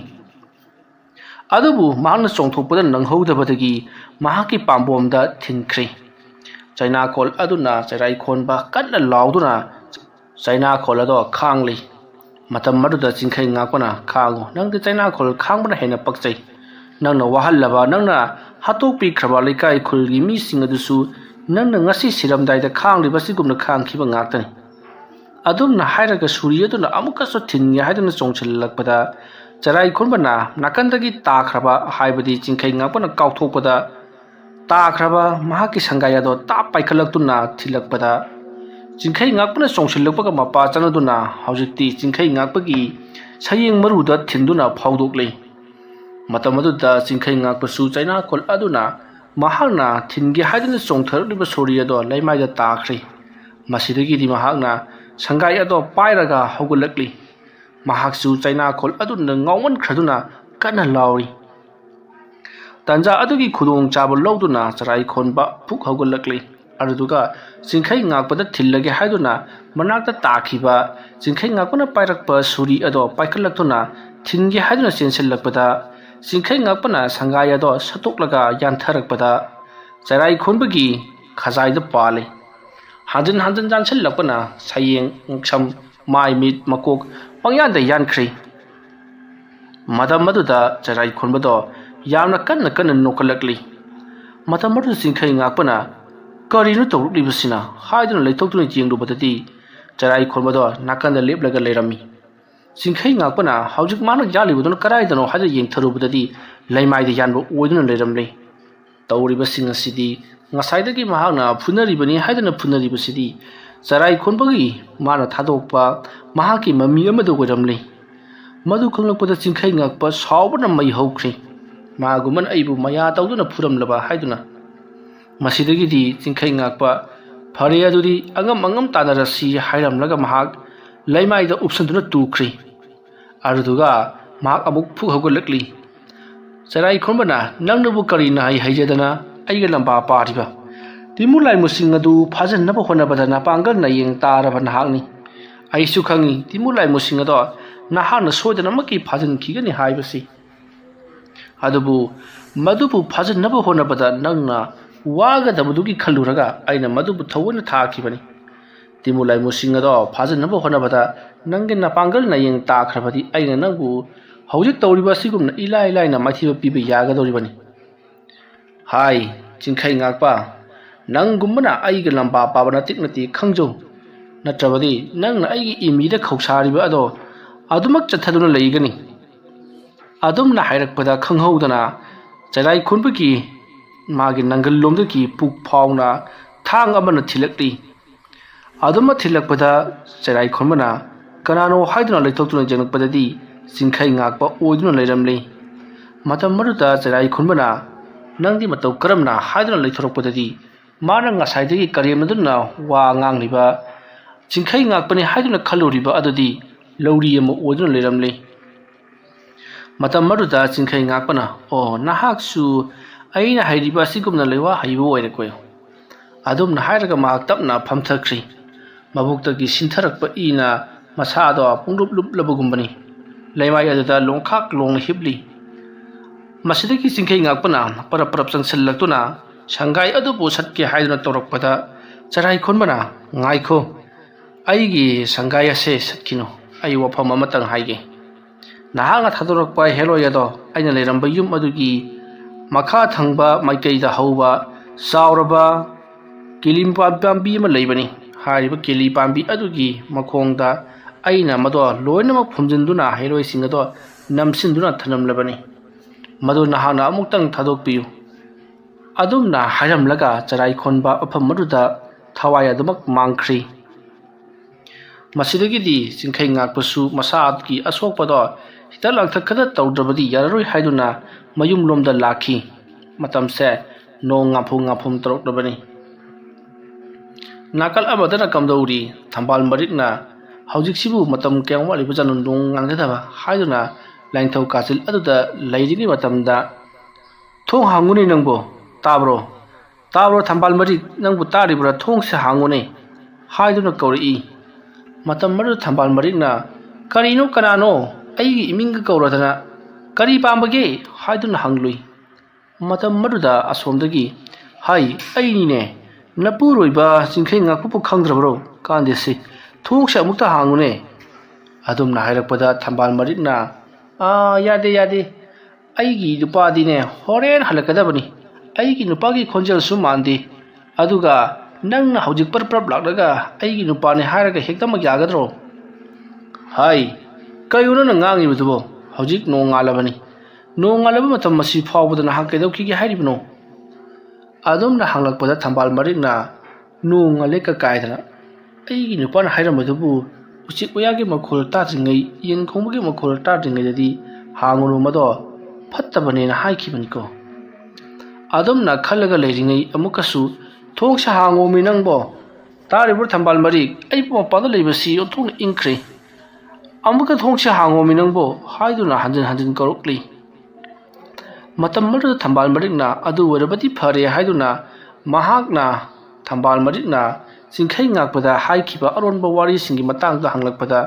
ꯑꯗꯨꯕꯨ ꯃꯍꯥꯛꯅ ꯆꯣꯡꯊꯣꯛꯄꯗ ꯅꯪꯍꯧꯗꯕꯗꯒꯤ ꯃꯍꯥꯛꯀꯤ ꯄꯥꯝꯕꯣꯝꯗ ꯊꯤꯟꯈ꯭ꯔꯦ ꯆꯩꯅꯥꯈꯣꯜ ꯑꯗꯨꯅ ꯆꯔꯥꯏꯈꯣꯟꯕ ꯀꯟꯅ ꯂꯥꯎꯗꯨꯅ ꯆꯩꯅꯥꯈꯣꯜ ꯑꯗꯣ ꯈꯥꯡꯂꯤ ꯃꯇꯝ ꯑꯗꯨꯗ ꯆꯤꯡꯈꯩ ꯉꯥꯛꯄꯅ ꯈꯥꯡꯉꯨ ꯅꯪꯗꯤ ꯆꯩꯅꯥꯈꯣꯜ ꯈꯥꯡꯕꯅ ꯍꯦꯟꯅ ꯄꯛꯆꯩ ꯅꯪꯅ ꯋꯥꯍꯜꯂꯕ ꯅꯪꯅ ꯍꯥꯠꯇꯣꯛꯄꯤꯈ꯭ꯔꯕ ꯂꯩꯀꯥꯏ ꯈꯨꯜꯒꯤ ꯃꯤꯁꯤꯡ ꯑꯗꯨꯁꯨ ꯅꯪꯅ ꯉꯁꯤ ꯁꯤꯔꯝꯗꯥꯏꯗ ꯈꯥꯡꯂꯤꯕꯁꯤꯒꯨꯝꯅ ꯈꯥꯡꯈꯤꯕ ꯉꯥꯛꯇꯅꯤ ꯑꯗꯨꯝꯅ ꯍꯥꯏꯔꯒ ꯁꯨꯔꯤ ꯑꯗꯨꯅ ꯑꯃꯨꯛꯀꯁꯨ ꯊꯤꯟꯒꯦ ꯍꯥꯏꯗꯨꯅ ꯆꯣꯡꯁꯤꯜꯂꯛꯄꯗ ꯆꯔꯥꯏꯈꯣꯟꯕꯅ ꯅꯥꯀꯟꯗꯒꯤ ꯇꯥꯈ꯭ꯔꯕ ꯍꯥꯏꯕꯗꯤ ꯆꯤꯡꯈꯩ ꯉꯥꯛꯄꯅ ꯀꯥꯎꯊꯣꯛꯄꯗ ꯇꯥꯈ꯭ꯔꯕ ꯃꯍꯥꯛꯀꯤ ꯁꯪꯒꯥꯏ ꯑꯗꯣ ꯇꯥꯞ ꯄꯥꯏꯈꯠꯂꯛꯇꯨꯅ ꯊꯤꯜꯂꯛꯄꯗ ꯆꯤꯡꯈꯩ ꯉꯥꯛꯄꯅ ꯆꯣꯡꯁꯤꯜꯂꯛꯄꯒ ꯃꯄꯥ ꯆꯥꯟꯅꯗꯨꯅ ꯍꯧꯖꯤꯛꯇꯤ ꯆꯤꯡꯈꯩ ꯉꯥꯛꯄꯒꯤ ꯁꯌꯦꯡ ꯃꯔꯨꯗ ꯊꯤꯟꯗꯨꯅ ꯐꯥꯎꯗꯣꯛꯂꯤ ꯃꯇꯝ ꯑꯗꯨꯗ ꯆꯤꯡꯈꯩ ꯉꯥꯛꯄꯁꯨ ꯆꯩꯅꯥꯈꯣꯜ ꯑꯗꯨꯅ ꯃꯍꯥꯛꯅ ꯊꯤꯟꯒꯦ ꯍꯥꯏꯗꯨꯅ ꯆꯣꯡꯊꯔꯛꯂꯤꯕ ꯁꯣꯔꯤ ꯑꯗꯣ ꯂꯩꯃꯥꯏꯗ ꯇꯥꯈ꯭ꯔꯦ ꯃꯁꯤꯗꯒꯤꯗꯤ ꯃꯍꯥꯛꯅ ꯁꯪꯒꯥꯏ ꯑꯗꯣ ꯄꯥꯏꯔꯒ ꯍꯧꯒꯠꯂꯛꯂꯤ ꯃꯍꯥꯛꯁꯨ ꯆꯩꯅꯥꯈꯣꯜ ꯑꯗꯨꯅ ꯉꯥꯎꯃꯟꯈ꯭ꯔꯗꯨꯅ ꯀꯟꯅ ꯂꯥꯎꯔꯤ ꯇꯟꯖꯥ ꯑꯗꯨꯒꯤ ꯈꯨꯗꯣꯡꯆꯥꯕ ꯂꯧꯗꯨꯅ ꯆꯔꯥꯏꯈꯣꯟꯕ ꯐꯨꯛ ꯍꯧꯒꯠꯂꯛꯂꯤ ꯑꯗꯨꯗꯨꯒ ꯆꯤꯡꯈꯩ ꯉꯥꯛꯄꯗ ꯊꯤꯜꯂꯒꯦ ꯍꯥꯏꯗꯨꯅ ꯃꯅꯥꯛꯇ ꯇꯥꯈꯤꯕ ꯆꯤꯡꯈꯩ ꯉꯥꯛꯄꯅ ꯄꯥꯏꯔꯛꯄ ꯁꯨꯔꯤ ꯑꯗꯣ ꯄꯥꯏꯈꯠꯂꯛꯇꯨꯅ ꯊꯤꯟꯒꯦ ꯍꯥꯏꯗꯨꯅ ꯆꯦꯟꯁꯤꯜꯂꯛꯄꯗ Singkai ngakpana sangai ado satuklaga yantarakpada Jarai khonbagi khazai da pale hanjin hanjin jansil lakpana sayeng ngksam mai mit makok pangyan da yankri madam maduda jarai khonbado yamna kanna kanna nokalakli madam madu singkai ngakpana karinu tawrukli basina haiduna leitoktu jingdu badati jarai khonbado nakanda leplaga leirami singkai ngakpana haujik mana jali budun karai dano haja yeng tharu badati leimai da yanbu oiduna leiramle tawribasing asidi ngasaidagi mahakna phunaribani haidana phunaribasidi jarai khonbagi mana thadokpa mahaki mami amadu goramle madu khanglakpada chingkhai ngakpa sawbana mai hokri maguman aibu maya tawduna phuramlaba haiduna masidagi di chingkhai ngakpa phare aduri angam tanarasi hairamlaga mahak laimaida upsanduna tukri aruduga mahak amuk phu hogolakli Jarai khonbana nangnabu karina haijadana aiga lamba pariba timulai musing adu phajan naba honabada na pangal na yeng taraba nahakni aisu khangi timulai musing ado nahana sodana maki phajan khigani haibasi adubu madubu phajan naba honabada nangna waga dabudugi khaluraga aina madubu thawna thakibani timulai musing ado phajan naba honabada nangin na pangal na yeng ta khrabadi aina nangbu hojik tawriba sigumna ilai na mathiba piba yaga doribani hai chingkhai ngakpa nang gumbana aiga lamba pabana tiknati khangjo natrabadi nang na aigi imida khawsariba ado adumak chathaduna leigani adumna hairakpada khanghaudana jarai khonbagi magi nangal lomdagi puk phawna thang amana thilakli aduma thilakpada jarai khonbana kanano haiduna leithoktuna jengakpadadi Singkai ngakpa oiduna leiramle matam maruda jarai khonbana nangdi matau karamna haiduna leithorakpadadi mana ngasaidagi karemaduna wa ngangliba chingkhai ngakpani haiduna khaluriba adudi lauri ama oiduna leiramle matam maruda chingkhai ngakpana o nahaksu aina hairiba sigumna lewa haibu oirekoy adumna hairaga mahak tapna phamthakri mabuktagi sintharakpa ina masado punglup lup labugumbani laimai adada longkhak long hibli masidagi singkhai ngakpana parap sangsallaktuna sangai adubu satke haiduna torakpada jarai khonbana ngaikho aigi sangai ase satkino ai wafam amatang haige nahanga thadorakpa heloi ado aina leiramba yum adugi makha thangba maikeida hauba sauraba kilimpa pambi ma leibani hariba kili pambi adugi makhongda aina mado loinamak phumjinduna heroi singado namsinduna thanamlabani madu nahana amuktang thadokpiyu adumna hairamlaga jarai khonba afam maduda thawai adumak mangkhri masidagi di chingkhai ngakpasu masaadki asokpado hitalangthak khada tawdrabadi yararoi haiduna mayum lomda lakhi matamse nong ngaphum toroklabani nakal amadana kamdauri thambal marikna haujiksibu matam kyangwa libajanu nong ngangdaba haiduna lainthau kasil aduda lairigi matamda thong hanguni nangbo tabro thambal marik nangbu taribra thong se hangune haiduna kauri matam maru thambal marikna karino kanano aigi iminga kauradana kari pambage haiduna hanglui matam maruda asomdagi hai ainine napuroiba chingkhai ngakpu khangdrabro kandesi thong se mukta hangune adumna hairakpada thambal marikna yade aigi nupadi ne horen halakadabani aigi nupagi khonjal su mandi aduga nangna hojik par laklaga aigi nupane hairaga hektamak yagadro hai kayuna na ngangi butubo hojik nongalabani nongalaba matam masi phawbudana hakkedauki gi hairibno adumna hanglakpada thambal marikna nongale ka kaidana aigi nupana hairamadubu ucik uyagi makhol tadringai yen khongbugi makhol tadringai dadi hangunu mado phattabane na haikibaniko adumna khalaga leiringai amukasu thongsa hango minangbo taribur thambal marik aipo pada leibasi othong ingkhre amuka thongsa hango minangbo haiduna hanjin korokli matam maru thambal marikna adu warabati phare haiduna mahakna thambal marikna chingkhai ngakpada haikhiba aronba wari singi matangda hanglakpada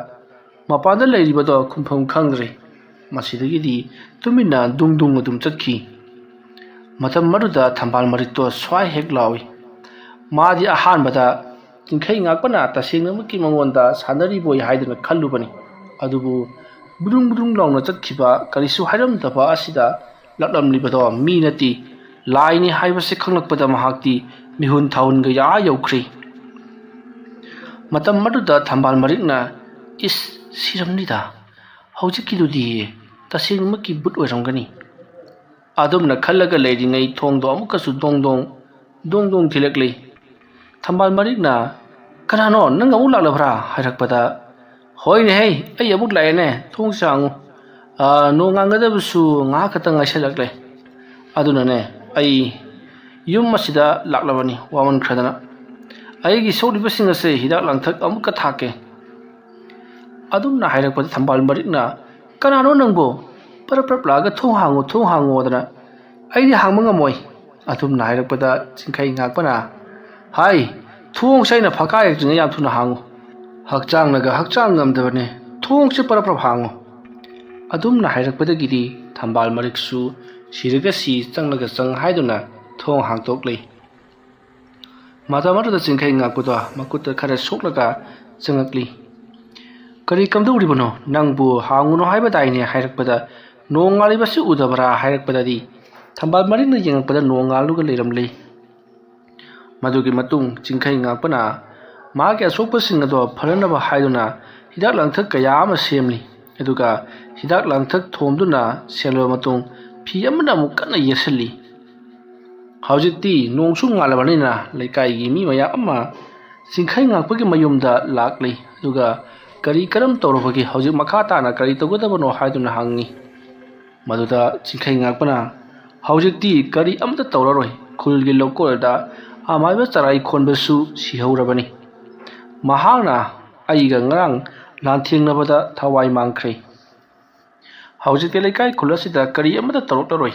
mapanda leiribado khumpham khangre ꯃꯁꯤꯗꯒꯤꯗꯤ ꯇꯨꯃꯤꯟꯅ ꯗꯨꯡ ꯗꯨꯡ ꯑꯗꯨꯝ ꯆꯠꯈꯤ꯫ ꯃꯇꯝ ꯑꯗꯨꯗ ꯊꯝꯕꯥꯜ ꯃꯔꯤꯛꯇꯣ ꯁ꯭ꯋꯥꯏ ꯍꯦꯛ ꯂꯥꯎꯏ꯫ ꯃꯥꯗꯤ ꯑꯍꯥꯟꯕꯗ ꯆꯤꯡꯈꯩ ꯉꯥꯛꯄꯅ ꯇꯁꯦꯡꯅꯃꯛꯀꯤ ꯃꯉꯣꯟꯗ ꯁꯥꯟꯅꯔꯤꯕꯣꯏ ꯍꯥꯏꯗꯨꯅ ꯈꯜꯂꯨꯕꯅꯤ꯫ ꯑꯗꯨꯕꯨ ꯕꯨꯗꯨꯡ ꯕꯨꯗꯨꯡ ꯂꯥꯎꯅ ꯆꯠꯈꯤꯕ ꯀꯔꯤꯁꯨ ꯍꯥꯏꯔꯝꯗꯕ ꯑꯁꯤꯗ ꯂꯥꯛꯂꯝꯂꯤꯕꯗꯣ ꯃꯤ ꯅꯠꯇꯦ, ꯂꯥꯏꯅꯤ ꯍꯥꯏꯕꯁꯤ ꯈꯪꯂꯛꯄꯗ ꯃꯍꯥꯛꯇꯤ ꯃꯤꯍꯨꯟ ꯊꯥꯍꯨꯟꯒ ꯌꯧꯈ꯭ꯔꯦ꯫ ꯃꯇꯝ ꯑꯗꯨꯗ ꯊꯝꯕꯥꯜ ꯃꯔꯤꯛꯅ "ꯏꯁ, ꯁꯤꯔꯝꯅꯤꯗ, ꯍꯧꯖꯤꯛꯀꯤꯗꯨꯗꯤ ꯇꯁꯦꯡꯅꯃꯛꯀꯤ ꯕꯨꯠ ꯑꯣꯏꯔꯝꯒꯅꯤ" ꯑꯗꯨꯝꯅ ꯈꯜꯂꯒ ꯂꯩꯔꯤꯉꯩ ꯊꯣꯡꯗꯣ ꯑꯃꯨꯛꯀꯁꯨ ꯗꯣꯡ ꯗꯣꯡ ꯊꯤꯜꯂꯛꯂꯤ꯫ ꯊꯝꯕꯥꯜ ꯃꯔꯤꯛꯅ "ꯀꯅꯥꯅꯣ, ꯅꯪ ꯑꯃꯨꯛ ꯂꯥꯛꯂꯕ꯭ꯔꯥ" ꯍꯥꯏꯔꯛꯄꯗ "ꯍꯣꯏꯅꯦꯍꯦ, ꯑꯩ ꯑꯃꯨꯛ ꯂꯥꯛꯑꯦꯅꯦ, ꯊꯣꯡꯁꯦ ꯍꯥꯡꯉꯨ, ꯅꯣꯡ ꯉꯥꯟꯒꯗꯕꯁꯨ ꯉꯥꯏꯍꯥꯛ ꯈꯛꯇꯪ ꯉꯥꯏꯁꯜꯂꯛꯂꯦ, ꯑꯗꯨꯅꯅꯦ ꯑꯩ ꯌꯨꯝ ꯑꯁꯤꯗ ꯂꯥꯛꯂꯕꯅꯤ ꯋꯥꯃꯟꯈ꯭ꯔꯗꯅ, ꯑꯩꯒꯤ ꯁꯣꯛꯂꯤꯕꯁꯤꯡ ꯑꯁꯦ ꯍꯤꯗꯥꯛ ꯂꯥꯡꯊꯛ ꯑꯃꯨꯛꯀ ꯊꯥꯛꯀꯦ" ꯑꯗꯨꯝꯅ ꯍꯥꯏꯔꯛꯄꯗ ꯊꯝꯕꯥꯜ ꯃꯔꯤꯛꯅ "ꯀꯅꯥꯅꯣ ꯅꯪꯕꯣ, ꯄꯔꯞ ꯂꯥꯛꯑꯒ ꯊꯣꯡ ꯍꯥꯡꯉꯣꯗꯅ, ꯑꯩꯗꯤ ꯍꯥꯡꯕ ꯉꯝꯃꯣꯏ" ꯑꯗꯨꯝꯅ ꯍꯥꯏꯔꯛꯄꯗ ꯆꯤꯡꯈꯩ ꯉꯥꯛꯄꯅ "ꯍꯥꯏ, ꯊꯣꯡꯁꯦ ꯑꯩꯅ ꯐꯛꯀꯥꯏꯔꯛꯇ꯭ꯔꯤꯉꯩ ꯌꯥꯝ ꯊꯨꯅ ꯍꯥꯡꯉꯨ, ꯍꯛꯆꯥꯡꯅꯒ ꯍꯛꯆꯥꯡ ꯉꯝꯗꯕꯅꯦ, ꯊꯣꯡꯁꯦ ꯄꯔꯞ ꯍꯥꯡꯉꯨ" ꯑꯗꯨꯝꯅ ꯍꯥꯏꯔꯛꯄꯗꯒꯤꯗꯤ ꯊꯝꯕꯥꯜ ꯃꯔꯤꯛꯁꯨ ꯁꯤꯔꯒ ꯁꯤ ꯆꯪꯂꯒ ꯆꯪ ꯍꯥꯏꯗꯨꯅ ꯊꯣꯡ ꯍꯥꯡꯇꯣꯛꯂꯤ꯫ ꯃꯇꯝ ꯑꯗꯨꯗ ꯆꯤꯡꯈꯩ ꯉꯥꯛꯄꯗꯣ ꯃꯈꯨꯠꯇ ꯈꯔ ꯁꯣꯛꯂꯒ ꯆꯪꯉꯛꯂꯤ꯫ "ꯀꯔꯤ ꯀꯝꯗꯧꯔꯤꯕꯅꯣ, ꯅꯪꯕꯨ ꯍꯥꯡꯉꯨꯅꯣ ꯍꯥꯏꯕꯗꯥꯏꯅꯦ" ꯍꯥꯏꯔꯛꯄꯗ "ꯅꯣꯡ ꯉꯥꯜꯂꯤꯕꯁꯤ ꯎꯗꯕ꯭ꯔꯥ" ꯍꯥꯏꯔꯛꯄꯗꯗꯤ ꯊꯝꯕꯥꯜ ꯃꯔꯤꯛꯅ ꯌꯦꯡꯉꯛꯄꯗ ꯅꯣꯡ ꯉꯥꯜꯂꯒ ꯂꯩꯔꯝꯂꯦ꯫ ꯃꯗꯨꯒꯤ ꯃꯇꯨꯡ ꯆꯤꯡꯈꯩ ꯉꯥꯛꯄꯅ ꯃꯥꯒꯤ ꯑꯁꯣꯛꯄꯁꯤꯡ ꯑꯗꯣ ꯐꯅꯅꯕ ꯍꯥꯏꯗꯨꯅ ꯍꯤꯗꯥꯛ ꯂꯥꯡꯊꯛ ꯀꯌꯥ ꯑꯃ ꯁꯦꯝꯂꯤ꯫ ꯑꯗꯨꯒ ꯍꯤꯗꯥꯛ ꯂꯥꯡꯊꯛ ꯊꯣꯝꯗꯨꯅ ꯁꯦꯝꯂꯕ ꯃꯇꯨꯡ ꯐꯤ ꯑꯃꯅ ꯑꯃꯨꯛ ꯀꯟꯅ ꯌꯦꯠꯁꯤꯜꯂꯤ꯫ ꯍꯧꯖꯤꯛꯇꯤ ꯅꯣꯡꯁꯨ ꯉꯥꯜꯂꯕꯅꯤꯅ ꯂꯩꯀꯥꯏꯒꯤ ꯃꯤ ꯃꯌꯥꯝ ꯑꯃ ꯆꯤꯡꯈꯩ ꯉꯥꯛꯄꯒꯤ ꯃꯌꯨꯝꯗ ꯂꯥꯛꯂꯤ꯫ ꯑꯗꯨꯒ ꯀꯔꯝ ꯇꯧꯔꯕꯒꯦ, ꯍꯧꯖꯤꯛ ꯃꯈꯥ ꯇꯥꯅ ꯀꯔꯤ ꯇꯧꯒꯗꯕꯅꯣ ꯍꯥꯏꯗꯨꯅ ꯍꯪꯉꯤ꯫ ꯃꯗꯨꯗ ꯆꯤꯡꯈꯩ ꯉꯥꯛꯄꯅ "ꯍꯧꯖꯤꯛꯇꯤ ꯀꯔꯤ ꯑꯃꯠꯇ ꯇꯧꯔꯔꯣꯏ, ꯈꯨꯜꯒꯤ ꯂꯧꯀꯣꯜꯗ ꯑꯃꯥꯏꯕ ꯆꯔꯥꯏ ꯈꯣꯟꯕꯁꯨ ꯁꯤꯍꯧꯔꯕꯅꯤ, ꯃꯍꯥꯛꯅ ꯑꯩꯒ ꯉꯔꯥꯡ ꯂꯥꯟꯊꯦꯡꯅꯕꯗ ꯊꯋꯥꯏ ꯃꯥꯡꯈ꯭ꯔꯦ, ꯍꯧꯖꯤꯛꯇꯤ ꯂꯩꯀꯥꯏ ꯈꯨꯜ ꯑꯁꯤꯗ ꯀꯔꯤ ꯑꯃꯠꯇ ꯇꯧꯔꯛꯂꯔꯣꯏ"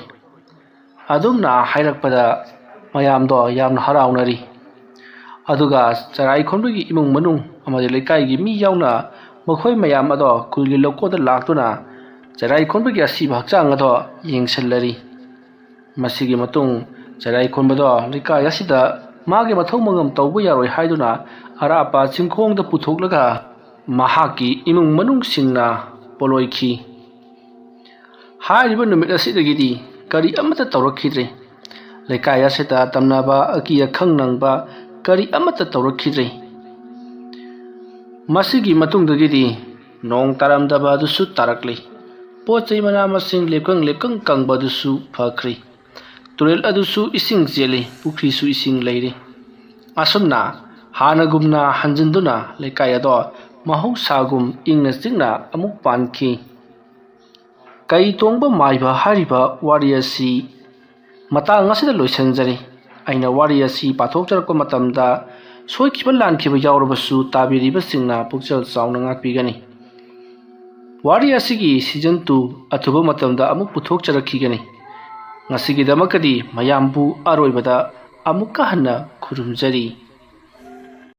ꯑꯗꯨꯝꯅ ꯍꯥꯏꯔꯛꯄꯗ ꯃꯌꯥꯝꯗꯣ ꯌꯥꯝꯅ ꯍꯔꯥꯎꯅꯔꯤ꯫ ꯑꯗꯨꯒ ꯆꯔꯥꯏ ꯈꯣꯟꯕꯒꯤ ꯏꯃꯨꯡ ꯃꯅꯨꯡ ꯑꯃꯗꯤ ꯂꯩꯀꯥꯏꯒꯤ ꯃꯤ ꯌꯥꯎꯅ ꯃꯈꯣꯏ ꯃꯌꯥꯝ ꯑꯗꯣ ꯈꯨꯜꯒꯤ ꯂꯧꯀꯣꯜꯗ ꯂꯥꯛꯇꯨꯅ ꯆꯔꯥꯏ ꯈꯣꯟꯕꯒꯤ ꯑꯁꯤꯕ ꯍꯛꯆꯥꯡ ꯑꯗꯣ ꯌꯦꯡꯁꯤꯜꯂꯔꯤ꯫ ꯃꯁꯤꯒꯤ ꯃꯇꯨꯡ ꯆꯔꯥꯏ ꯈꯣꯟꯕꯗꯣ ꯂꯩꯀꯥꯏ ꯑꯁꯤꯗ ꯃꯥꯒꯤ ꯃꯊꯧ ꯃꯉꯝ ꯇꯧꯕ ꯌꯥꯔꯣꯏ ꯍꯥꯏꯗꯨꯅ ꯑꯔꯥꯞꯄ ꯆꯤꯡꯈꯣꯡꯗ ꯄꯨꯊꯣꯛꯂꯒ ꯃꯍꯥꯛꯀꯤ ꯏꯃꯨꯡ ꯃꯅꯨꯡꯁꯤꯡꯅ ꯄꯣꯂꯣꯏꯈꯤ꯫ ꯍꯥꯏꯔꯤꯕ ꯅꯨꯃꯤꯠ ꯑꯁꯤꯗꯒꯤꯗꯤ ꯀꯔꯤ ꯑꯃꯠꯇ ꯇꯧꯔꯛꯈꯤꯗ꯭ꯔꯦ꯫ ꯂꯩꯀꯥꯏ ꯑꯁꯤꯗ ꯇꯝꯅꯕ, ꯑꯀꯤ ꯑꯈꯪ ꯅꯪꯕ ꯀꯔꯤ ꯑꯃꯠꯇ ꯇꯧꯔꯛꯈꯤꯗ꯭ꯔꯦ꯫ ꯃꯁꯤꯒꯤ ꯃꯇꯨꯡꯗꯒꯤꯗꯤ ꯅꯣꯡ ꯇꯥꯔꯝꯗꯕ ꯑꯗꯨꯁꯨ ꯇꯥꯔꯛꯂꯤ꯫ ꯄꯣꯠ ꯆꯩ ꯃꯅꯥ ꯃꯁꯤꯡ ꯂꯦꯞꯀꯪ ꯀꯪꯕ ꯑꯗꯨꯁꯨ ꯐꯈ꯭ꯔꯤ꯫ ꯇꯨꯔꯦꯜ ꯑꯗꯨꯁꯨ ꯏꯁꯤꯡ ꯆꯦꯜꯂꯤ, ꯄꯨꯈ꯭ꯔꯤꯁꯨ ꯏꯁꯤꯡ ꯂꯩꯔꯤ꯫ ꯑꯁꯨꯝꯅ ꯍꯥꯟꯅꯒꯨꯝꯅ ꯍꯟꯖꯤꯟꯗꯨꯅ ꯂꯩꯀꯥꯏ ꯑꯗꯣ ꯃꯍꯧꯁꯥꯒꯨꯝ ꯏꯪꯅ ꯆꯤꯛꯅ ꯑꯃꯨꯛ ꯄꯥꯟꯈꯤ꯫ ꯀꯩ ꯇꯣꯡꯕ ꯃꯥꯏꯕ ꯍꯥꯏꯔꯤꯕ ꯋꯥꯔꯤ ꯑꯁꯤ ꯃꯇꯥꯡ ꯑꯁꯤꯗ ꯂꯣꯏꯁꯤꯟꯖꯔꯤ꯫ ꯑꯩꯅ ꯋꯥꯔꯤ ꯑꯁꯤ ꯄꯥꯊꯣꯛꯆꯔꯛꯄ ꯃꯇꯝꯗ ꯁꯣꯏꯈꯤꯕ ꯂꯥꯟꯈꯤꯕ ꯌꯥꯎꯔꯕꯁꯨ ꯇꯥꯕꯤꯔꯤꯕꯁꯤꯡꯅ ꯄꯨꯛꯆꯦꯜ ꯆꯥꯎꯅ ꯉꯥꯛꯄꯤꯒꯅꯤ꯫ ꯋꯥꯔꯤ ꯑꯁꯤꯒꯤ ꯁꯤꯖꯟ 2 ꯑꯊꯨꯕ ꯃꯇꯝꯗ ꯑꯃꯨꯛ ꯄꯨꯊꯣꯛꯆꯔꯛꯈꯤꯒꯅꯤ꯫ ꯉꯁꯤꯒꯤꯗꯃꯛꯇꯗꯤ ꯃꯌꯥꯝꯕꯨ ꯑꯔꯣꯏꯕꯗ ꯑꯃꯨꯛꯀ ꯍꯟꯅ ꯈꯨꯔꯨꯝꯖꯔꯤ꯫